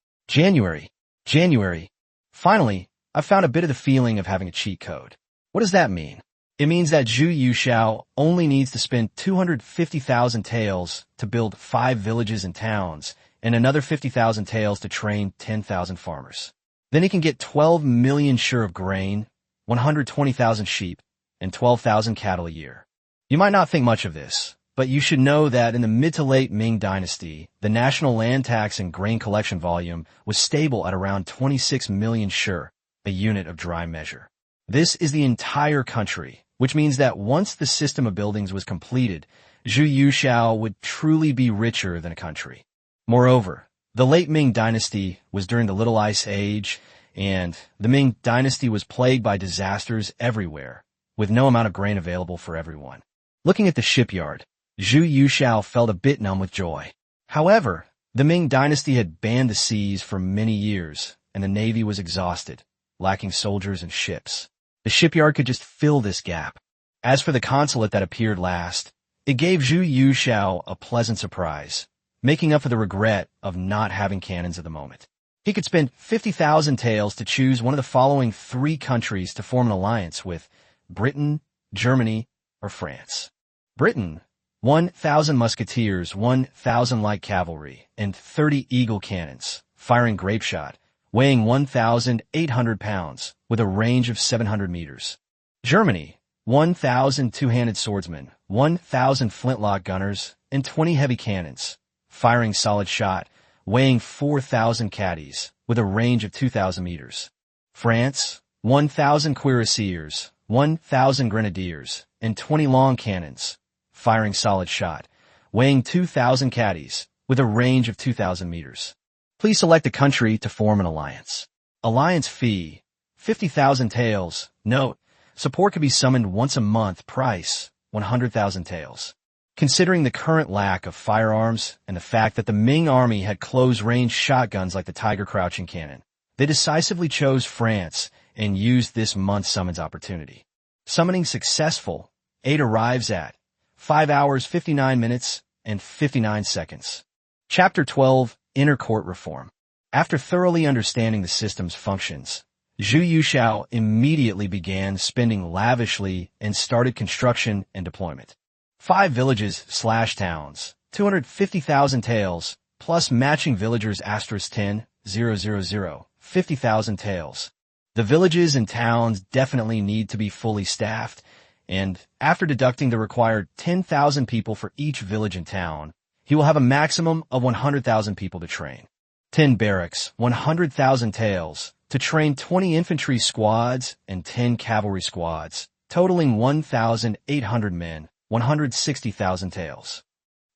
Finally, I found a bit of the feeling of having a cheat code. What does that mean? It means that Zhu Yuxiao only needs to spend 250,000 taels to build 5 villages and towns, and another 50,000 taels to train 10,000 farmers. Then he can get 12 million shur of grain, 120,000 sheep, and 12,000 cattle a year. You might not think much of this, But you should know that in the mid to late Ming Dynasty, the national land tax and grain collection volume was stable at around 26 million shi, a unit of dry measure. This is the entire country, which means that once the system of buildings was completed, Zhu Yuxiao would truly be richer than a country. Moreover, the late Ming Dynasty was during the Little Ice Age, and the Ming Dynasty was plagued by disasters everywhere, with no amount of grain available for everyone. Looking at the shipyard, Zhu Yuxiao felt a bit numb with joy. However, the Ming Dynasty had banned the seas for many years, and the navy was exhausted, lacking soldiers and ships. The shipyard could just fill this gap. As for the consulate that appeared last, it gave Zhu Yuxiao a pleasant surprise, making up for the regret of not having cannons at the moment. He could spend 50,000 taels to choose one of the following 3 countries to form an alliance with: Britain, Germany, or France. Britain, 1,000 musketeers, 1,000 light cavalry, and 30 eagle cannons, firing grapeshot, weighing 1,800 pounds, with a range of 700 meters. Germany, 1,000 two-handed swordsmen, 1,000 flintlock gunners, and 20 heavy cannons, firing solid shot, weighing 4,000 caddies, with a range of 2,000 meters. France, 1,000 cuirassiers, 1,000 grenadiers, and 20 long cannons, firing solid shot, weighing 2,000 caddies, with a range of 2,000 meters. Please select a country to form an alliance. Alliance fee, 50,000 taels. Note, support could be summoned once a month. Price, 100,000 taels. Considering the current lack of firearms and the fact that the Ming army had close-range shotguns like the Tiger Crouching Cannon, they decisively chose France and used this month's summons opportunity. Summoning successful, aid arrives at 5 hours, 59 minutes, and 59 seconds. Chapter 12, Inner Court Reform. After thoroughly understanding the system's functions, Zhu Yuxiao immediately began spending lavishly and started construction and deployment. 5 villages/towns, 250,000 taels, plus matching villagers *10, 000, 50,000 taels. The villages and towns definitely need to be fully staffed, and after deducting the required 10,000 people for each village and town, he will have a maximum of 100,000 people to train. 10 barracks, 100,000 taels, to train 20 infantry squads and 10 cavalry squads, totaling 1,800 men, 160,000 taels.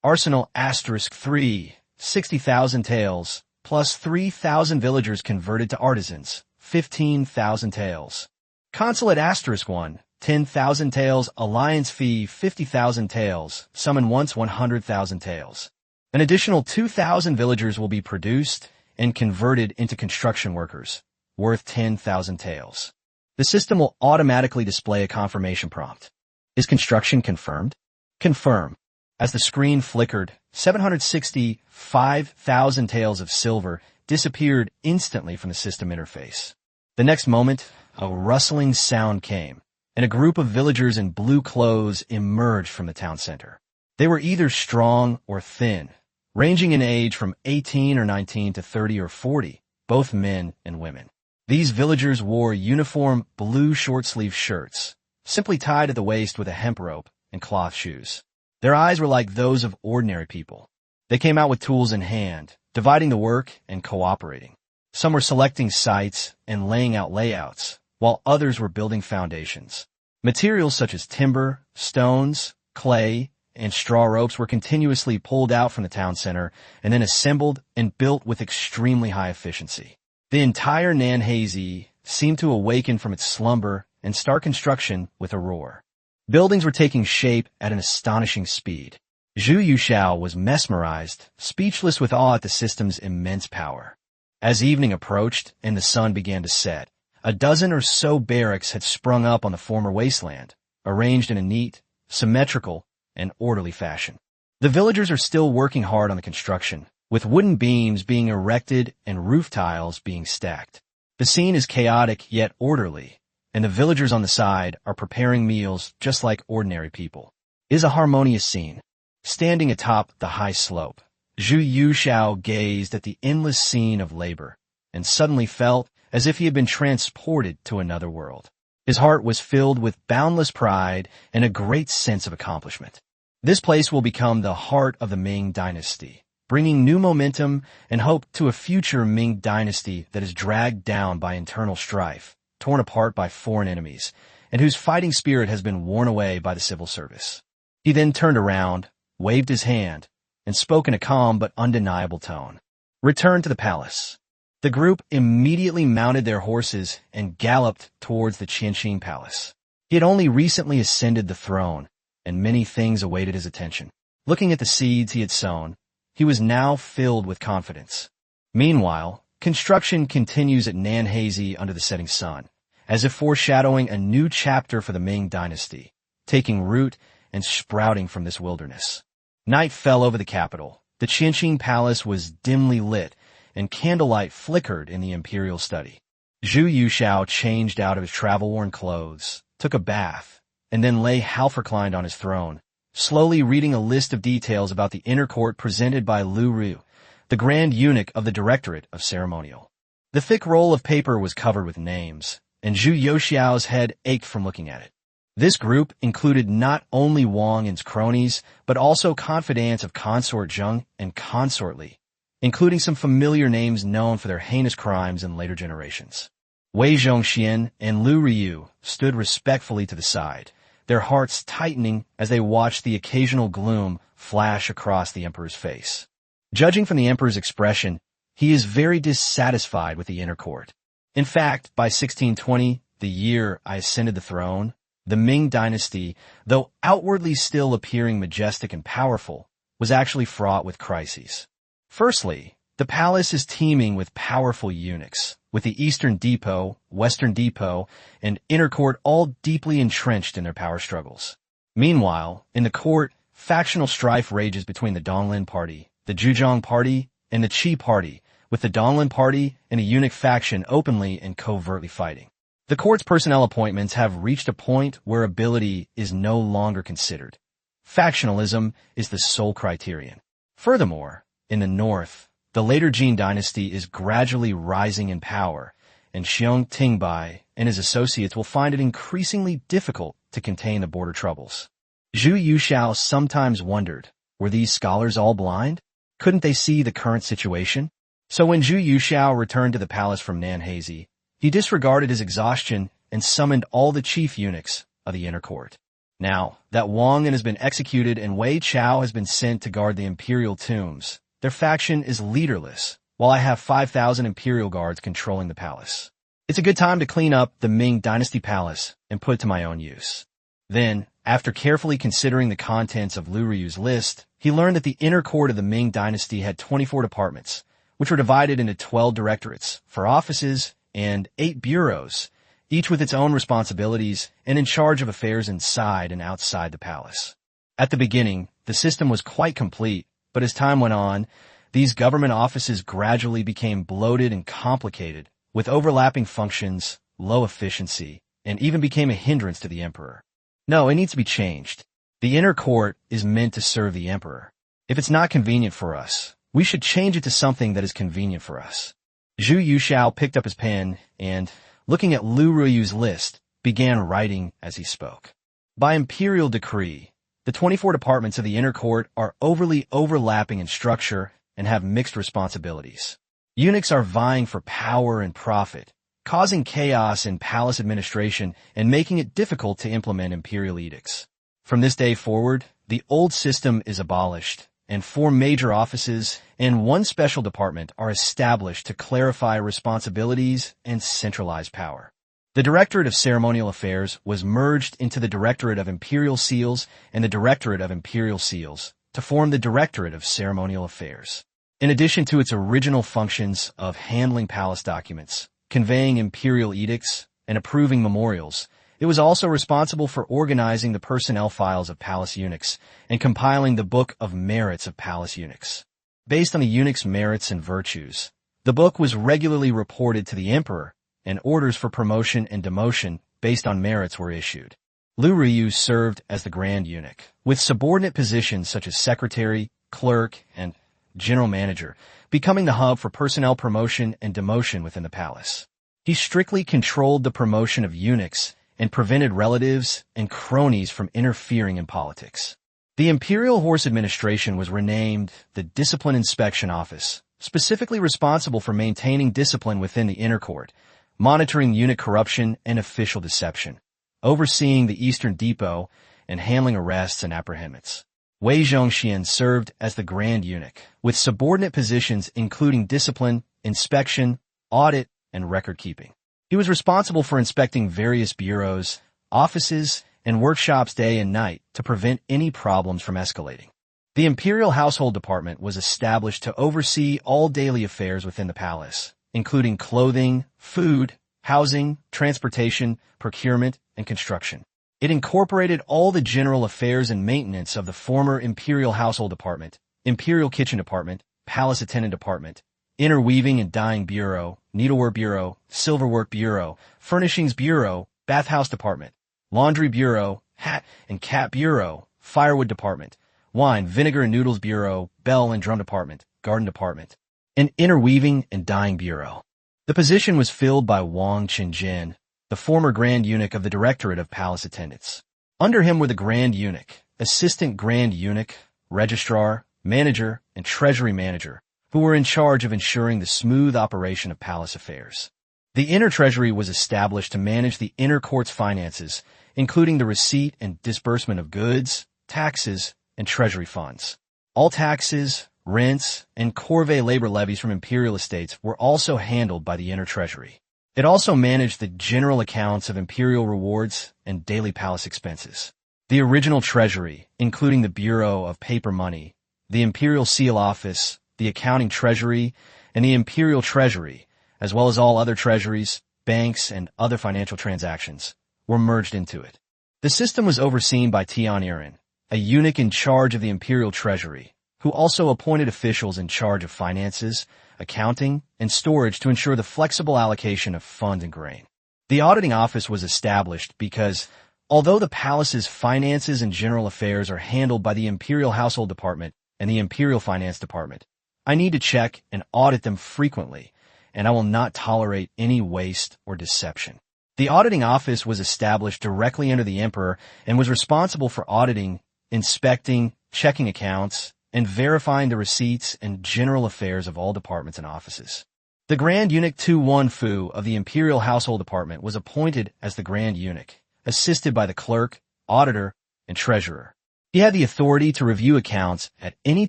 Arsenal *3, 60,000 taels, plus 3,000 villagers converted to artisans, 15,000 taels. Consulate *1, 10,000 taels, alliance fee 50,000 taels, summon once 100,000 taels. An additional 2,000 villagers will be produced and converted into construction workers, worth 10,000 taels. The system will automatically display a confirmation prompt. Is construction confirmed? Confirm. As the screen flickered, 765,000 taels of silver disappeared instantly from the system interface. The next moment, a rustling sound came, and a group of villagers in blue clothes emerged from the town center. They were either strong or thin, ranging in age from 18 or 19 to 30 or 40, both men and women. These villagers wore uniform blue short-sleeve shirts, simply tied at the waist with a hemp rope, and cloth shoes. Their eyes were like those of ordinary people. They came out with tools in hand, dividing the work and cooperating. Some were selecting sites and laying out layouts, while others were building foundations. Materials such as timber, stones, clay, and straw ropes were continuously pulled out from the town center and then assembled and built with extremely high efficiency. The entire Nanhazi seemed to awaken from its slumber and start construction with a roar. Buildings were taking shape at an astonishing speed. Zhu Yuxiao was mesmerized, speechless with awe at the system's immense power. As evening approached and the sun began to set, a dozen or so barracks had sprung up on the former wasteland, arranged in a neat, symmetrical, and orderly fashion. The villagers are still working hard on the construction, with wooden beams being erected and roof tiles being stacked. The scene is chaotic yet orderly, and the villagers on the side are preparing meals just like ordinary people. It is a harmonious scene. Standing atop the high slope, Zhu Yuxiao gazed at the endless scene of labor, and suddenly felt as if he had been transported to another world. His heart was filled with boundless pride and a great sense of accomplishment. This place will become the heart of the Ming Dynasty, bringing new momentum and hope to a future Ming Dynasty that is dragged down by internal strife, torn apart by foreign enemies, and whose fighting spirit has been worn away by the civil service. He then turned around, waved his hand, and spoke in a calm but undeniable tone. "Return to the palace." The group immediately mounted their horses and galloped towards the Qianqing Palace. He had only recently ascended the throne, and many things awaited his attention. Looking at the seeds he had sown, he was now filled with confidence. Meanwhile, construction continues at Nanhazi under the setting sun, as if foreshadowing a new chapter for the Ming Dynasty, taking root and sprouting from this wilderness. Night fell over the capital. The Qianqing Palace was dimly lit, and candlelight flickered in the imperial study. Zhu Yuxiao changed out of his travel-worn clothes, took a bath, and then lay half-reclined on his throne, slowly reading a list of details about the inner court presented by Lu Riu, the Grand Eunuch of the Directorate of Ceremonial. The thick roll of paper was covered with names, and Zhu Yuxiao's head ached from looking at it. This group included not only Wang Yin's cronies, but also confidants of Consort Zheng and Consort Li, including some familiar names known for their heinous crimes in later generations. Wei Zhongxian and Lu Riu stood respectfully to the side, their hearts tightening as they watched the occasional gloom flash across the emperor's face. Judging from the emperor's expression, he is very dissatisfied with the inner court. In fact, by 1620, the year I ascended the throne, the Ming Dynasty, though outwardly still appearing majestic and powerful, was actually fraught with crises. Firstly, the palace is teeming with powerful eunuchs, with the Eastern Depot, Western Depot, and Inner Court all deeply entrenched in their power struggles. Meanwhile, in the court, factional strife rages between the Donglin Party, the Zhujiang Party, and the Qi Party, with the Donglin Party and a eunuch faction openly and covertly fighting. The court's personnel appointments have reached a point where ability is no longer considered. Factionalism is the sole criterion. Furthermore, in the north, the later Jin dynasty is gradually rising in power, and Xiong Tingbai and his associates will find it increasingly difficult to contain the border troubles. Zhu Yuxiao sometimes wondered, were these scholars all blind? Couldn't they see the current situation? So when Zhu Yuxiao returned to the palace from Nanhazi, he disregarded his exhaustion and summoned all the chief eunuchs of the inner court. Now that Wang Yin has been executed and Wei Chao has been sent to guard the imperial tombs, their faction is leaderless, while I have 5,000 imperial guards controlling the palace. It's a good time to clean up the Ming Dynasty palace and put it to my own use. Then, after carefully considering the contents of Lu Riu's list, he learned that the inner court of the Ming Dynasty had 24 departments, which were divided into 12 directorates for offices and 8 bureaus, each with its own responsibilities and in charge of affairs inside and outside the palace. At the beginning, the system was quite complete, but as time went on, these government offices gradually became bloated and complicated, with overlapping functions, low efficiency, and even became a hindrance to the emperor. No, it needs to be changed. The inner court is meant to serve the emperor. If it's not convenient for us, we should change it to something that is convenient for us. Zhu Yuxiao picked up his pen and, looking at Lu Riu's list, began writing as he spoke. By imperial decree, the 24 departments of the inner court are overly overlapping in structure and have mixed responsibilities. Eunuchs are vying for power and profit, causing chaos in palace administration and making it difficult to implement imperial edicts. From this day forward, the old system is abolished, and 4 major offices and 1 special department are established to clarify responsibilities and centralize power. The Directorate of Ceremonial Affairs was merged into the Directorate of Imperial Seals and the Directorate of Imperial Seals to form the Directorate of Ceremonial Affairs. In addition to its original functions of handling palace documents, conveying imperial edicts, and approving memorials, it was also responsible for organizing the personnel files of palace eunuchs and compiling the Book of Merits of Palace Eunuchs. Based on the eunuchs' merits and virtues, the book was regularly reported to the emperor, and orders for promotion and demotion based on merits were issued. Lu Riu served as the Grand Eunuch, with subordinate positions such as secretary, clerk, and general manager, becoming the hub for personnel promotion and demotion within the palace. He strictly controlled the promotion of eunuchs and prevented relatives and cronies from interfering in politics. The Imperial Horse Administration was renamed the Discipline Inspection Office, specifically responsible for maintaining discipline within the inner court, monitoring eunuch corruption and official deception, overseeing the Eastern Depot, and handling arrests and apprehensions. Wei Zhongxian served as the Grand Eunuch, with subordinate positions including discipline, inspection, audit, and record-keeping. He was responsible for inspecting various bureaus, offices, and workshops day and night to prevent any problems from escalating. The Imperial Household Department was established to oversee all daily affairs within the palace, including clothing, food, housing, transportation, procurement, and construction. It incorporated all the general affairs and maintenance of the former Imperial Household Department, Imperial Kitchen Department, Palace Attendant Department, Interweaving and Dyeing Bureau, Needlework Bureau, Silverwork Bureau, Furnishings Bureau, Bathhouse Department, Laundry Bureau, Hat and Cap Bureau, Firewood Department, Wine, Vinegar and Noodles Bureau, Bell and Drum Department, Garden Department, and Interweaving and Dyeing Bureau. The position was filled by Wang Qingjin, the former Grand Eunuch of the Directorate of Palace Attendants. Under him were the Grand Eunuch, Assistant Grand Eunuch, Registrar, Manager, and Treasury Manager, who were in charge of ensuring the smooth operation of palace affairs. The Inner Treasury was established to manage the inner court's finances, including the receipt and disbursement of goods, taxes, and treasury funds. All taxes, rents, and corvée labor levies from imperial estates were also handled by the Inner Treasury. It also managed the general accounts of imperial rewards and daily palace expenses. The original treasury, including the Bureau of Paper Money, the Imperial Seal Office, the Accounting Treasury, and the Imperial Treasury, as well as all other treasuries, banks, and other financial transactions, were merged into it. The system was overseen by Tian Iren, a eunuch in charge of the Imperial Treasury, who also appointed officials in charge of finances, accounting, and storage to ensure the flexible allocation of funds and grain. The auditing office was established because, although the palace's finances and general affairs are handled by the Imperial Household Department and the Imperial Finance Department, I need to check and audit them frequently, and I will not tolerate any waste or deception. The auditing office was established directly under the emperor and was responsible for auditing, inspecting, checking accounts, and verifying the receipts and general affairs of all departments and offices. The Grand Eunuch Tu Wan Fu of the Imperial Household Department was appointed as the Grand Eunuch, assisted by the clerk, auditor, and treasurer. He had the authority to review accounts at any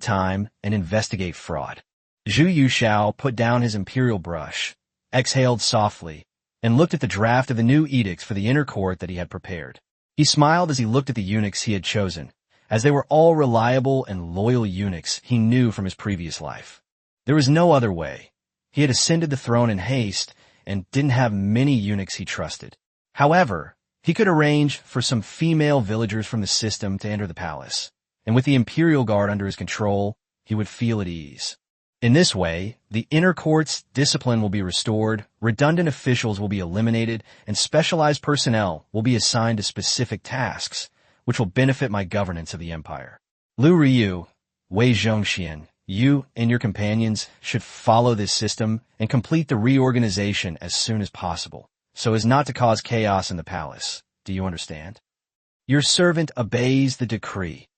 time and investigate fraud. Zhu Yuxiao put down his imperial brush, exhaled softly, and looked at the draft of the new edicts for the inner court that he had prepared. He smiled as he looked at the eunuchs he had chosen, as they were all reliable and loyal eunuchs he knew from his previous life. There was no other way. He had ascended the throne in haste and didn't have many eunuchs he trusted. However, he could arrange for some female villagers from the system to enter the palace, and with the imperial guard under his control, he would feel at ease. In this way, the inner court's discipline will be restored, redundant officials will be eliminated, and specialized personnel will be assigned to specific tasks, which will benefit my governance of the empire. Lu Ryu, Wei Zhongxian, you and your companions should follow this system and complete the reorganization as soon as possible, so as not to cause chaos in the palace. Do you understand? Your servant obeys the decree.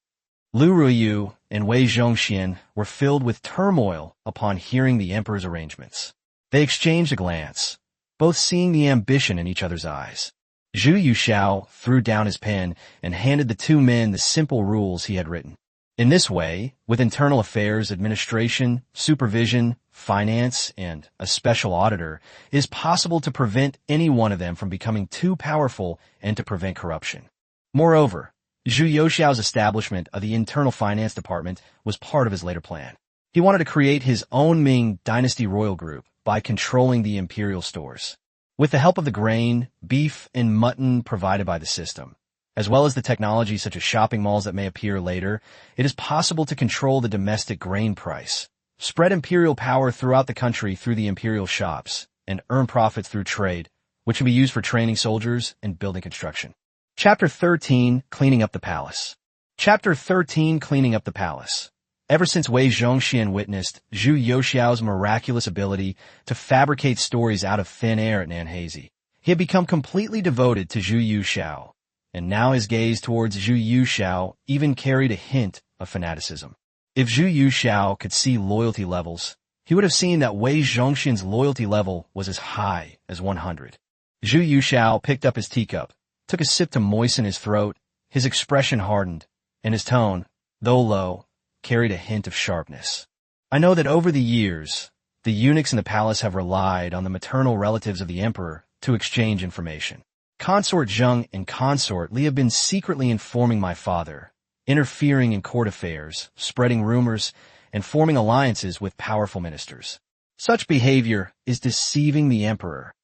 Lu Ruyu and Wei Zhongxian were filled with turmoil upon hearing the emperor's arrangements. They exchanged a glance, both seeing the ambition in each other's eyes. Zhu Yuxiao threw down his pen and handed the two men the simple rules he had written. In this way, with internal affairs, administration, supervision, finance, and a special auditor, it is possible to prevent any one of them from becoming too powerful and to prevent corruption. Moreover, Zhu Yuxiao's establishment of the Internal Finance Department was part of his later plan. He wanted to create his own Ming Dynasty Royal Group by controlling the imperial stores. With the help of the grain, beef, and mutton provided by the system, as well as the technology such as shopping malls that may appear later, it is possible to control the domestic grain price, spread imperial power throughout the country through the imperial shops, and earn profits through trade, which can be used for training soldiers and building construction. Chapter 13, Cleaning Up the Palace. Chapter 13, Cleaning Up the Palace. Ever since Wei Zhongxian witnessed Zhu Yuxiao's miraculous ability to fabricate stories out of thin air at Nanhazi, he had become completely devoted to Zhu Yuxiao, and now his gaze towards Zhu Yuxiao even carried a hint of fanaticism. If Zhu Yuxiao could see loyalty levels, he would have seen that Wei Zhongxian's loyalty level was as high as 100. Zhu Yuxiao picked up his teacup, took a sip to moisten his throat, his expression hardened, and his tone, though low, carried a hint of sharpness. I know that over the years, the eunuchs in the palace have relied on the maternal relatives of the emperor to exchange information. Consort Zheng and Consort Li have been secretly informing my father, interfering in court affairs, spreading rumors, and forming alliances with powerful ministers. Such behavior is deceiving the emperor.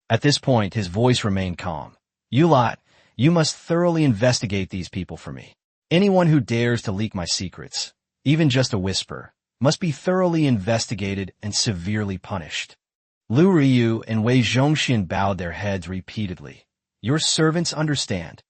At this point, his voice remained calm. You lot, you must thoroughly investigate these people for me. Anyone who dares to leak my secrets, even just a whisper, must be thoroughly investigated and severely punished. Lu Ryu and Wei Zhongxian bowed their heads repeatedly. Your servants understand.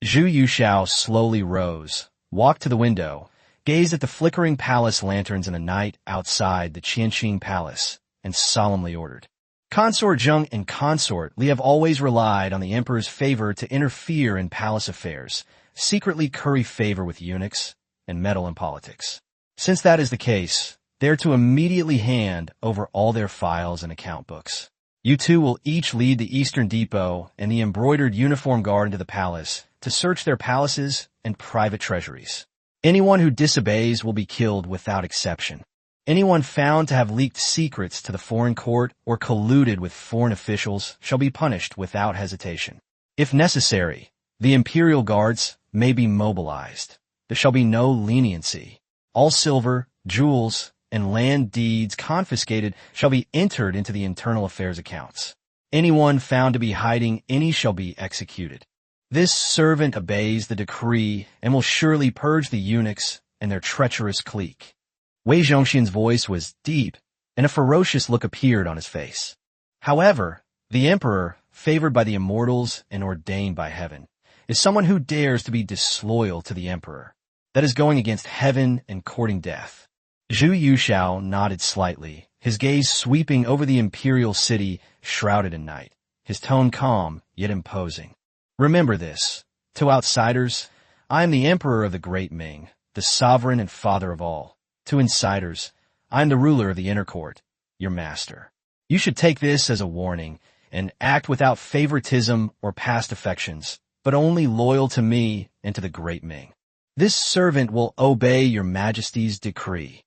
Zhu Yuxiao slowly rose, walked to the window, gazed at the flickering palace lanterns in the night outside the Qianqing Palace, and solemnly ordered. Consort Zheng and Consort Li have always relied on the emperor's favor to interfere in palace affairs, secretly curry favor with eunuchs, and meddle in politics. Since that is the case, they are to immediately hand over all their files and account books. You two will each lead the Eastern Depot and the embroidered uniform guard into the palace to search their palaces and private treasuries. Anyone who disobeys will be killed without exception. Anyone found to have leaked secrets to the foreign court or colluded with foreign officials shall be punished without hesitation. If necessary, the imperial guards may be mobilized. There shall be no leniency. All silver, jewels, and land deeds confiscated shall be entered into the internal affairs accounts. Anyone found to be hiding any shall be executed. This servant obeys the decree and will surely purge the eunuchs and their treacherous clique. Wei Zhongxian's voice was deep, and a ferocious look appeared on his face. However, the emperor, favored by the immortals and ordained by heaven, is someone who dares to be disloyal to the emperor. That is going against heaven and courting death. Zhu Yuxiao nodded slightly, his gaze sweeping over the imperial city shrouded in night, his tone calm yet imposing. Remember this. To outsiders, I am the emperor of the great Ming, the sovereign and father of all. To insiders, I am the ruler of the inner court, your master. You should take this as a warning and act without favoritism or past affections, but only loyal to me and to the great Ming. This servant will obey your majesty's decree.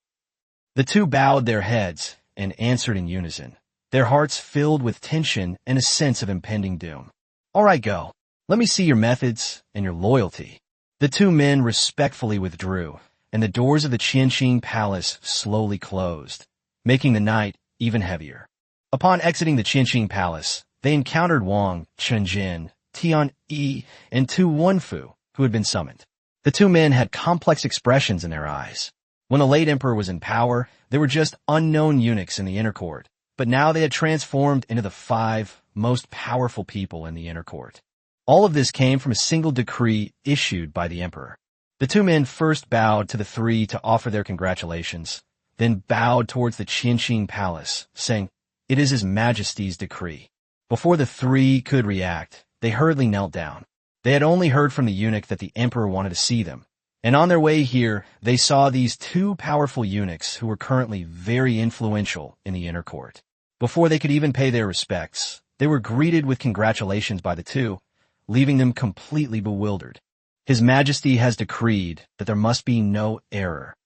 The two bowed their heads and answered in unison, their hearts filled with tension and a sense of impending doom. All right, go. Let me see your methods and your loyalty. The two men respectfully withdrew, and the doors of the Qianqing Palace slowly closed, making the night even heavier. Upon exiting the Qianqing Palace, they encountered Wang Chenjin, Tian Yi, and Tu Wenfu, who had been summoned. The two men had complex expressions in their eyes. When the late emperor was in power, they were just unknown eunuchs in the inner court, but now they had transformed into the 5 most powerful people in the inner court. All of this came from a single decree issued by the emperor. The two men first bowed to the 3 to offer their congratulations, then bowed towards the Qianqing Palace, saying, "It is His Majesty's decree." Before the 3 could react, they hurriedly knelt down. They had only heard from the eunuch that the emperor wanted to see them, and on their way here, they saw these 2 powerful eunuchs who were currently very influential in the inner court. Before they could even pay their respects, they were greeted with congratulations by the 2, leaving them completely bewildered. His Majesty has decreed that there must be no error.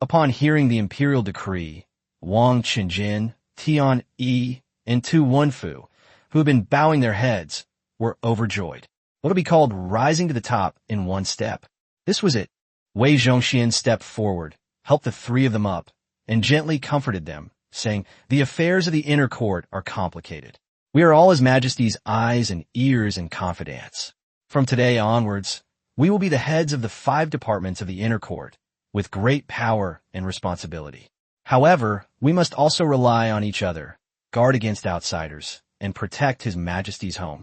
Upon hearing the imperial decree, Wang Chenjin, Tian Yi, and Tu Wenfu, who had been bowing their heads, were overjoyed. What would be called rising to the top in one step. This was it. Wei Zhongxian stepped forward, helped the 3 of them up, and gently comforted them, saying, "The affairs of the inner court are complicated. We are all His Majesty's eyes and ears and confidants. From today onwards, we will be the heads of the 5 departments of the inner court, with great power and responsibility. However, we must also rely on each other, guard against outsiders, and protect His Majesty's home."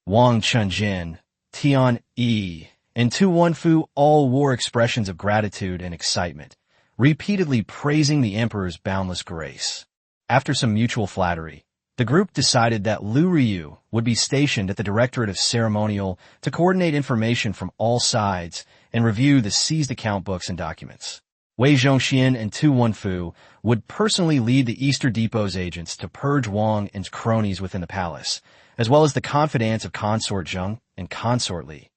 Wang Chenjin, Tian Yi, and Tu Wenfu all wore expressions of gratitude and excitement, repeatedly praising the emperor's boundless grace. After some mutual flattery, The group decided that Liu Ryu would be stationed at the Directorate of Ceremonial to coordinate information from all sides and review the seized account books and documents. Wei Zhongxian and Tu Wenfu would personally lead the Easter Depot's agents to purge Wang and cronies within the palace, as well as the confidants of Consort Zheng and Consort Li.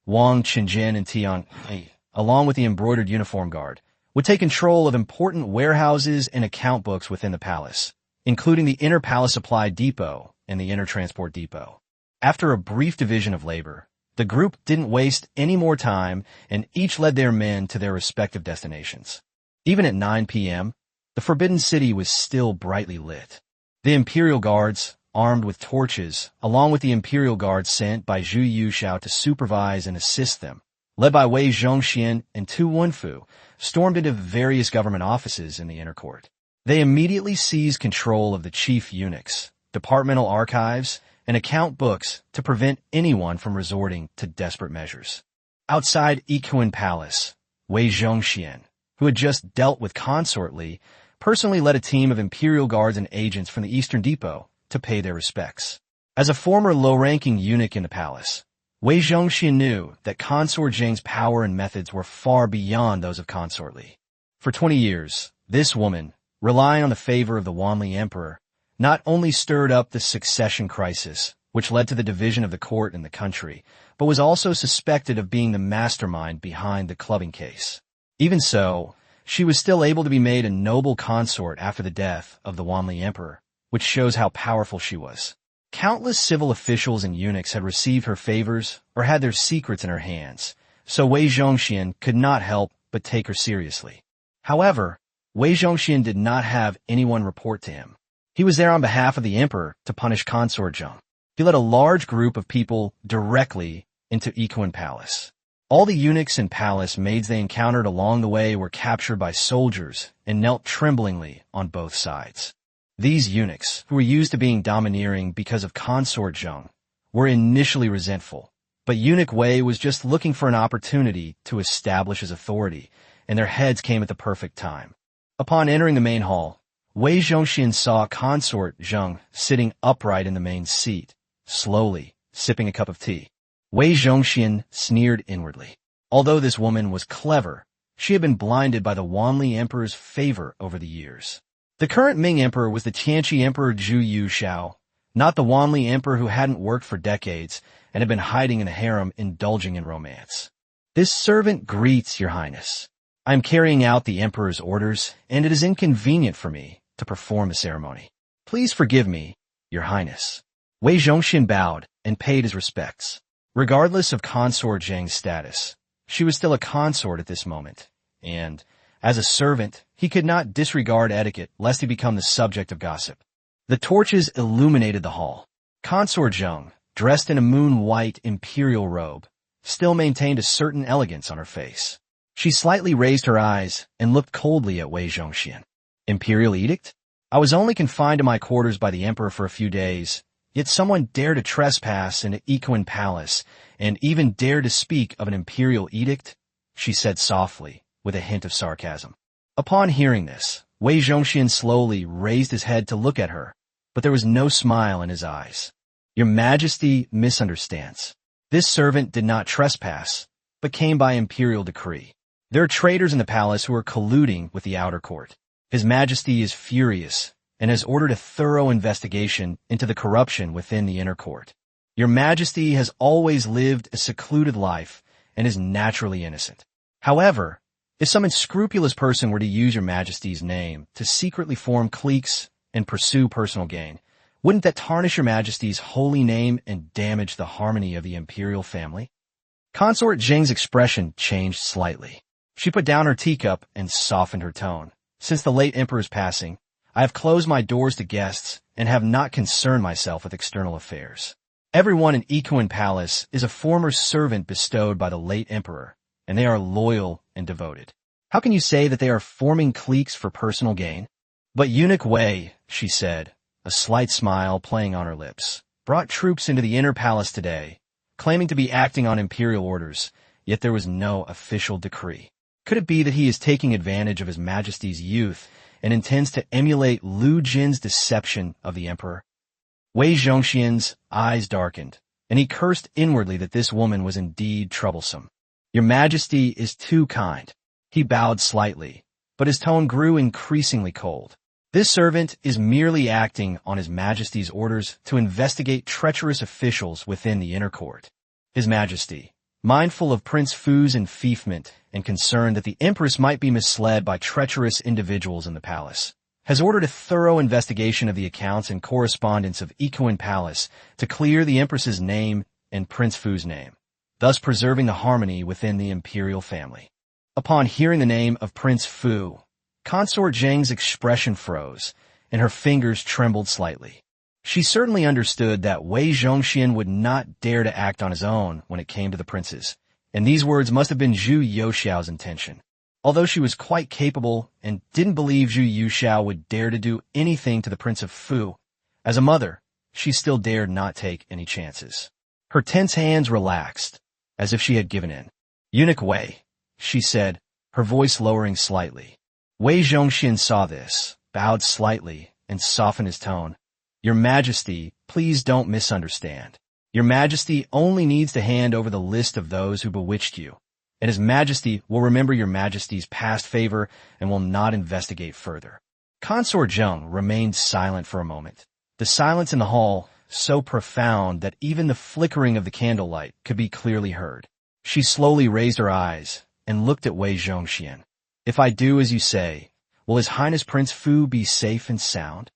Wang Qingjin and Tian Li, along with the embroidered uniform guard, would take control of important warehouses and account books within the palace, including the Inner Palace Supply Depot and the Inner Transport Depot. After a brief division of labor, the group didn't waste any more time and each led their men to their respective destinations. Even at 9 p.m., the Forbidden City was still brightly lit. The Imperial Guards, armed with torches, along with the Imperial Guards sent by Zhu Yushao to supervise and assist them, led by Wei Zhongxian and Tu Wenfu, stormed into various government offices in the inner court. They immediately seized control of the chief eunuchs, departmental archives, and account books to prevent anyone from resorting to desperate measures. Outside Yiquan Palace, Wei Zhongxian, who had just dealt with Consort Li, personally led a team of Imperial Guards and agents from the Eastern Depot to pay their respects. As a former low-ranking eunuch in the palace, Wei Zhongxian knew that Consort Zheng's power and methods were far beyond those of Consort Li. For 20 years, this woman, relying on the favor of the Wanli Emperor, not only stirred up the succession crisis, which led to the division of the court and the country, but was also suspected of being the mastermind behind the clubbing case. Even so, she was still able to be made a noble consort after the death of the Wanli Emperor, which shows how powerful she was. Countless civil officials and eunuchs had received her favors or had their secrets in her hands, so Wei Zhongxian could not help but take her seriously. However, Wei Zhongxian did not have anyone report to him. He was there on behalf of the emperor to punish Consort Zheng. He led a large group of people directly into Yiquan Palace. All the eunuchs and palace maids they encountered along the way were captured by soldiers and knelt tremblingly on both sides. These eunuchs, who were used to being domineering because of Consort Zheng, were initially resentful, but Eunuch Wei was just looking for an opportunity to establish his authority, and their heads came at the perfect time. Upon entering the main hall, Wei Zhongxian saw Consort Zheng sitting upright in the main seat, slowly sipping a cup of tea. Wei Zhongxian sneered inwardly. Although this woman was clever, she had been blinded by the Wanli Emperor's favor over the years. The current Ming Emperor was the Tianqi Emperor Zhu Yushao, not the Wanli Emperor who hadn't worked for decades and had been hiding in a harem indulging in romance. This servant greets your highness. I am carrying out the Emperor's orders, and it is inconvenient for me to perform the ceremony. Please forgive me, your highness. Wei Zhongxian bowed and paid his respects. Regardless of Consort Zheng's status, she was still a consort at this moment, and, as a servant, he could not disregard etiquette lest he become the subject of gossip. The torches illuminated the hall. Consort Zheng, dressed in a moon-white imperial robe, still maintained a certain elegance on her face. She slightly raised her eyes and looked coldly at Wei Zhongxian. Imperial edict? I was only confined to my quarters by the emperor for a few days, yet someone dared to trespass into Yiquan Palace and even dared to speak of an imperial edict, she said softly, with a hint of sarcasm. Upon hearing this, Wei Zhongxian slowly raised his head to look at her, but there was no smile in his eyes. Your Majesty misunderstands. This servant did not trespass, but came by imperial decree. There are traitors in the palace who are colluding with the outer court. His Majesty is furious and has ordered a thorough investigation into the corruption within the inner court. Your Majesty has always lived a secluded life and is naturally innocent. However, if some unscrupulous person were to use your Majesty's name to secretly form cliques and pursue personal gain, wouldn't that tarnish your Majesty's holy name and damage the harmony of the imperial family? Consort Zheng's expression changed slightly. She put down her teacup and softened her tone. Since the late emperor's passing, I have closed my doors to guests and have not concerned myself with external affairs. Everyone in Yiquan Palace is a former servant bestowed by the late emperor, and they are loyal and devoted. How can you say that they are forming cliques for personal gain? But Eunuch Wei, she said, a slight smile playing on her lips, brought troops into the inner palace today, claiming to be acting on imperial orders, yet there was no official decree. Could it be that he is taking advantage of His Majesty's youth and intends to emulate Liu Jin's deception of the emperor? Wei Zhongxian's eyes darkened, and he cursed inwardly that this woman was indeed troublesome. Your Majesty is too kind. He bowed slightly, but his tone grew increasingly cold. This servant is merely acting on His Majesty's orders to investigate treacherous officials within the inner court. His Majesty, mindful of Prince Fu's enfeefment and concerned that the Empress might be misled by treacherous individuals in the palace, has ordered a thorough investigation of the accounts and correspondence of Ikuan Palace to clear the Empress's name and Prince Fu's name, thus preserving the harmony within the imperial family. Upon hearing the name of Prince Fu, Consort Zheng's expression froze, and her fingers trembled slightly. She certainly understood that Wei Zhongxian would not dare to act on his own when it came to the princes, and these words must have been Zhu Youxiao's intention. Although she was quite capable and didn't believe Zhu Youxiao would dare to do anything to the Prince of Fu, as a mother, she still dared not take any chances. Her tense hands relaxed, as if she had given in. "Eunuch Wei," she said, her voice lowering slightly. Wei Zhongxian saw this, bowed slightly, and softened his tone. "Your Majesty, please don't misunderstand. Your Majesty only needs to hand over the list of those who bewitched you, and His Majesty will remember your Majesty's past favor and will not investigate further." Consort Zheng remained silent for a moment. The silence in the hall, so profound that even the flickering of the candlelight could be clearly heard. She slowly raised her eyes and looked at Wei Zhongxian. "If I do as you say, will His Highness Prince Fu be safe and sound?"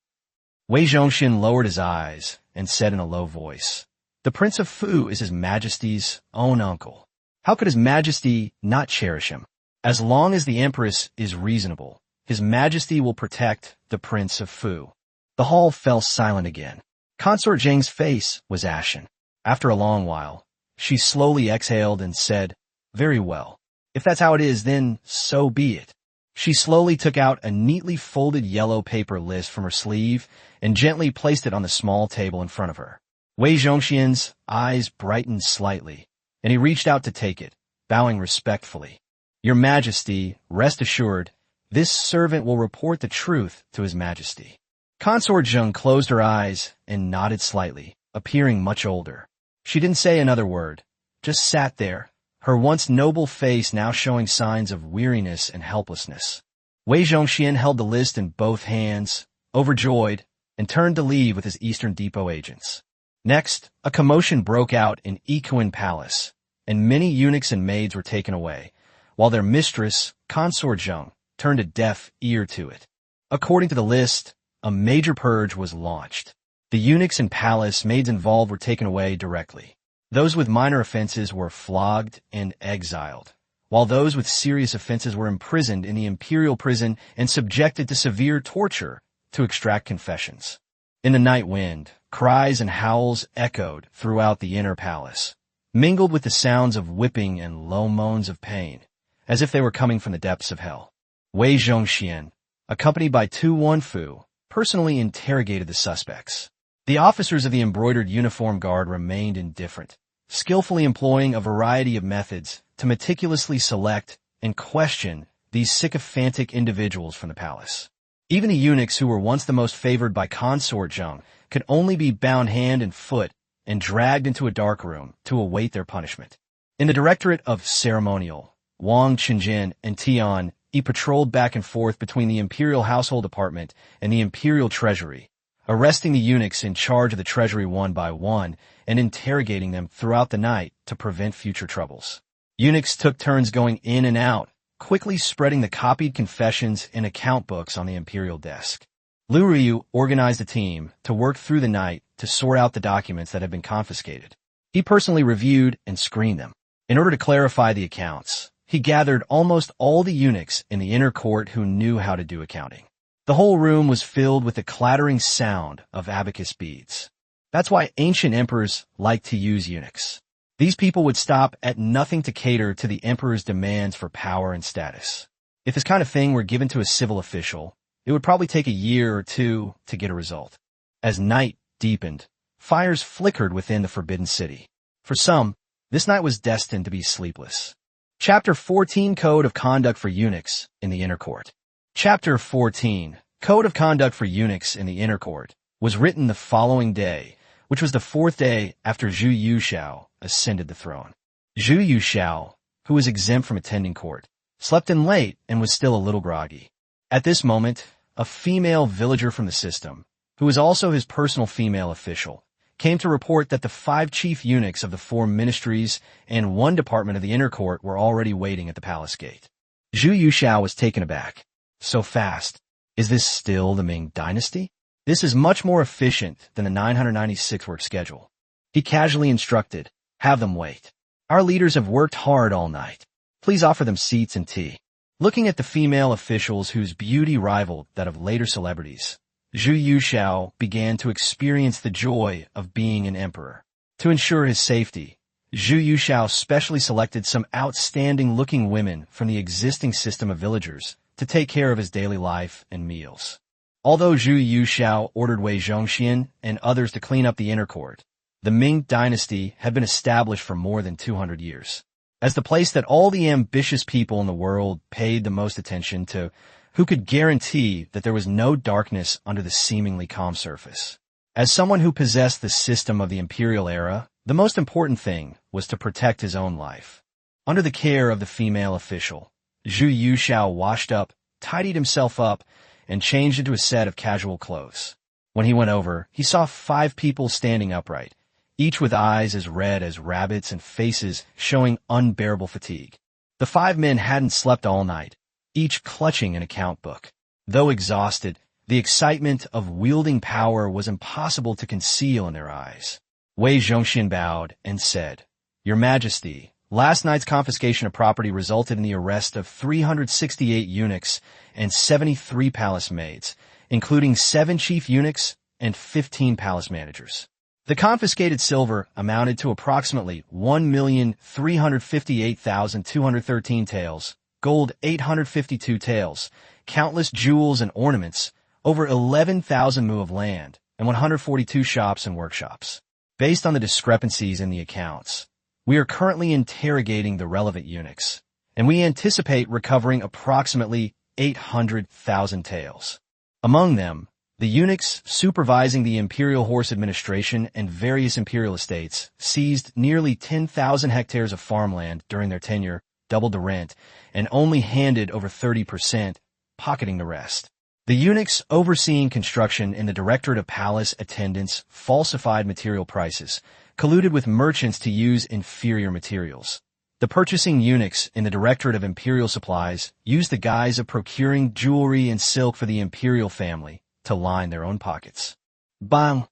Wei Zhongxian lowered his eyes and said in a low voice, "The Prince of Fu is His Majesty's own uncle. How could His Majesty not cherish him? As long as the Empress is reasonable, His Majesty will protect the Prince of Fu." The hall fell silent again. Consort Zheng's face was ashen. After a long while, she slowly exhaled and said, "Very well. If that's how it is, then so be it." She slowly took out a neatly folded yellow paper list from her sleeve and gently placed it on the small table in front of her. Wei Zhongxian's eyes brightened slightly, and he reached out to take it, bowing respectfully. "Your Majesty, rest assured, this servant will report the truth to His Majesty." Consort Zheng closed her eyes and nodded slightly, appearing much older. She didn't say another word, just sat there, her once noble face now showing signs of weariness and helplessness. Wei Zhongxian held the list in both hands, overjoyed, and turned to leave with his Eastern Depot agents. Next, a commotion broke out in Ikuan Palace, and many eunuchs and maids were taken away, while their mistress, Consort Zheng, turned a deaf ear to it. According to the list, a major purge was launched. The eunuchs and palace maids involved were taken away directly. Those with minor offenses were flogged and exiled, while those with serious offenses were imprisoned in the imperial prison and subjected to severe torture to extract confessions. In the night wind, cries and howls echoed throughout the inner palace, mingled with the sounds of whipping and low moans of pain, as if they were coming from the depths of hell. Wei Zhongxian, accompanied by Tu Wanfu, personally interrogated the suspects. The officers of the embroidered uniform guard remained indifferent, skillfully employing a variety of methods to meticulously select and question these sycophantic individuals from the palace. Even the eunuchs who were once the most favored by Consort Zheng could only be bound hand and foot and dragged into a dark room to await their punishment. In the Directorate of Ceremonial, Wang Qingjin and Tian Yi patrolled back and forth between the Imperial Household Department and the Imperial Treasury, arresting the eunuchs in charge of the treasury one by one and interrogating them throughout the night to prevent future troubles. Eunuchs took turns going in and out, quickly spreading the copied confessions and account books on the imperial desk. Liu Ryu organized a team to work through the night to sort out the documents that had been confiscated. He personally reviewed and screened them. In order to clarify the accounts, he gathered almost all the eunuchs in the inner court who knew how to do accounting. The whole room was filled with the clattering sound of abacus beads. That's why ancient emperors liked to use eunuchs. These people would stop at nothing to cater to the emperor's demands for power and status. If this kind of thing were given to a civil official, it would probably take a year or two to get a result. As night deepened, fires flickered within the Forbidden City. For some, this night was destined to be sleepless. Chapter 14 Code of Conduct for Eunuchs in the Inner Court. Chapter 14 Code of Conduct for Eunuchs in the Inner Court. was written the following day, which was the fourth day after Zhu Yuxiao ascended the throne. Zhu Yuxiao, who was exempt from attending court, slept in late and was still a little groggy. At this moment, a female villager from the system, who was also his personal female official, came to report that the 5 chief eunuchs of the 4 ministries and 1 department of the inner court were already waiting at the palace gate. Zhu Yuxiao was taken aback. So fast. Is this still the Ming dynasty? This is much more efficient than the 996 work schedule. He casually instructed, have them wait. Our leaders have worked hard all night. Please offer them seats and tea. Looking at the female officials whose beauty rivaled that of later celebrities, Zhu Yuxiao began to experience the joy of being an emperor. To ensure his safety, Zhu Yuxiao specially selected some outstanding-looking women from the existing system of villagers to take care of his daily life and meals. Although Zhu Yuxiao ordered Wei Zhongxian and others to clean up the inner court, the Ming dynasty had been established for more than 200 years. As the place that all the ambitious people in the world paid the most attention to, who could guarantee that there was no darkness under the seemingly calm surface. As someone who possessed the system of the imperial era, the most important thing was to protect his own life. Under the care of the female official, Zhu Yuxiao washed up, tidied himself up, and changed into a set of casual clothes. When he went over, he saw 5 people standing upright, each with eyes as red as rabbits and faces showing unbearable fatigue. The 5 men hadn't slept all night, each clutching an account book. Though exhausted, the excitement of wielding power was impossible to conceal in their eyes. Wei Zhongxian bowed and said, Your Majesty, last night's confiscation of property resulted in the arrest of 368 eunuchs and 73 palace maids, including 7 chief eunuchs and 15 palace managers. The confiscated silver amounted to approximately 1,358,213 taels, gold 852 taels, countless jewels and ornaments, over 11,000 mu of land, and 142 shops and workshops. Based on the discrepancies in the accounts, we are currently interrogating the relevant eunuchs, and we anticipate recovering approximately 800,000 taels. Among them, the eunuchs supervising the imperial horse administration and various imperial estates seized nearly 10,000 hectares of farmland during their tenure, doubled the rent, and only handed over 30%, pocketing the rest. The eunuchs overseeing construction in the Directorate of Palace Attendants falsified material prices, colluded with merchants to use inferior materials. The purchasing eunuchs in the Directorate of Imperial Supplies used the guise of procuring jewelry and silk for the imperial family to line their own pockets. Bang!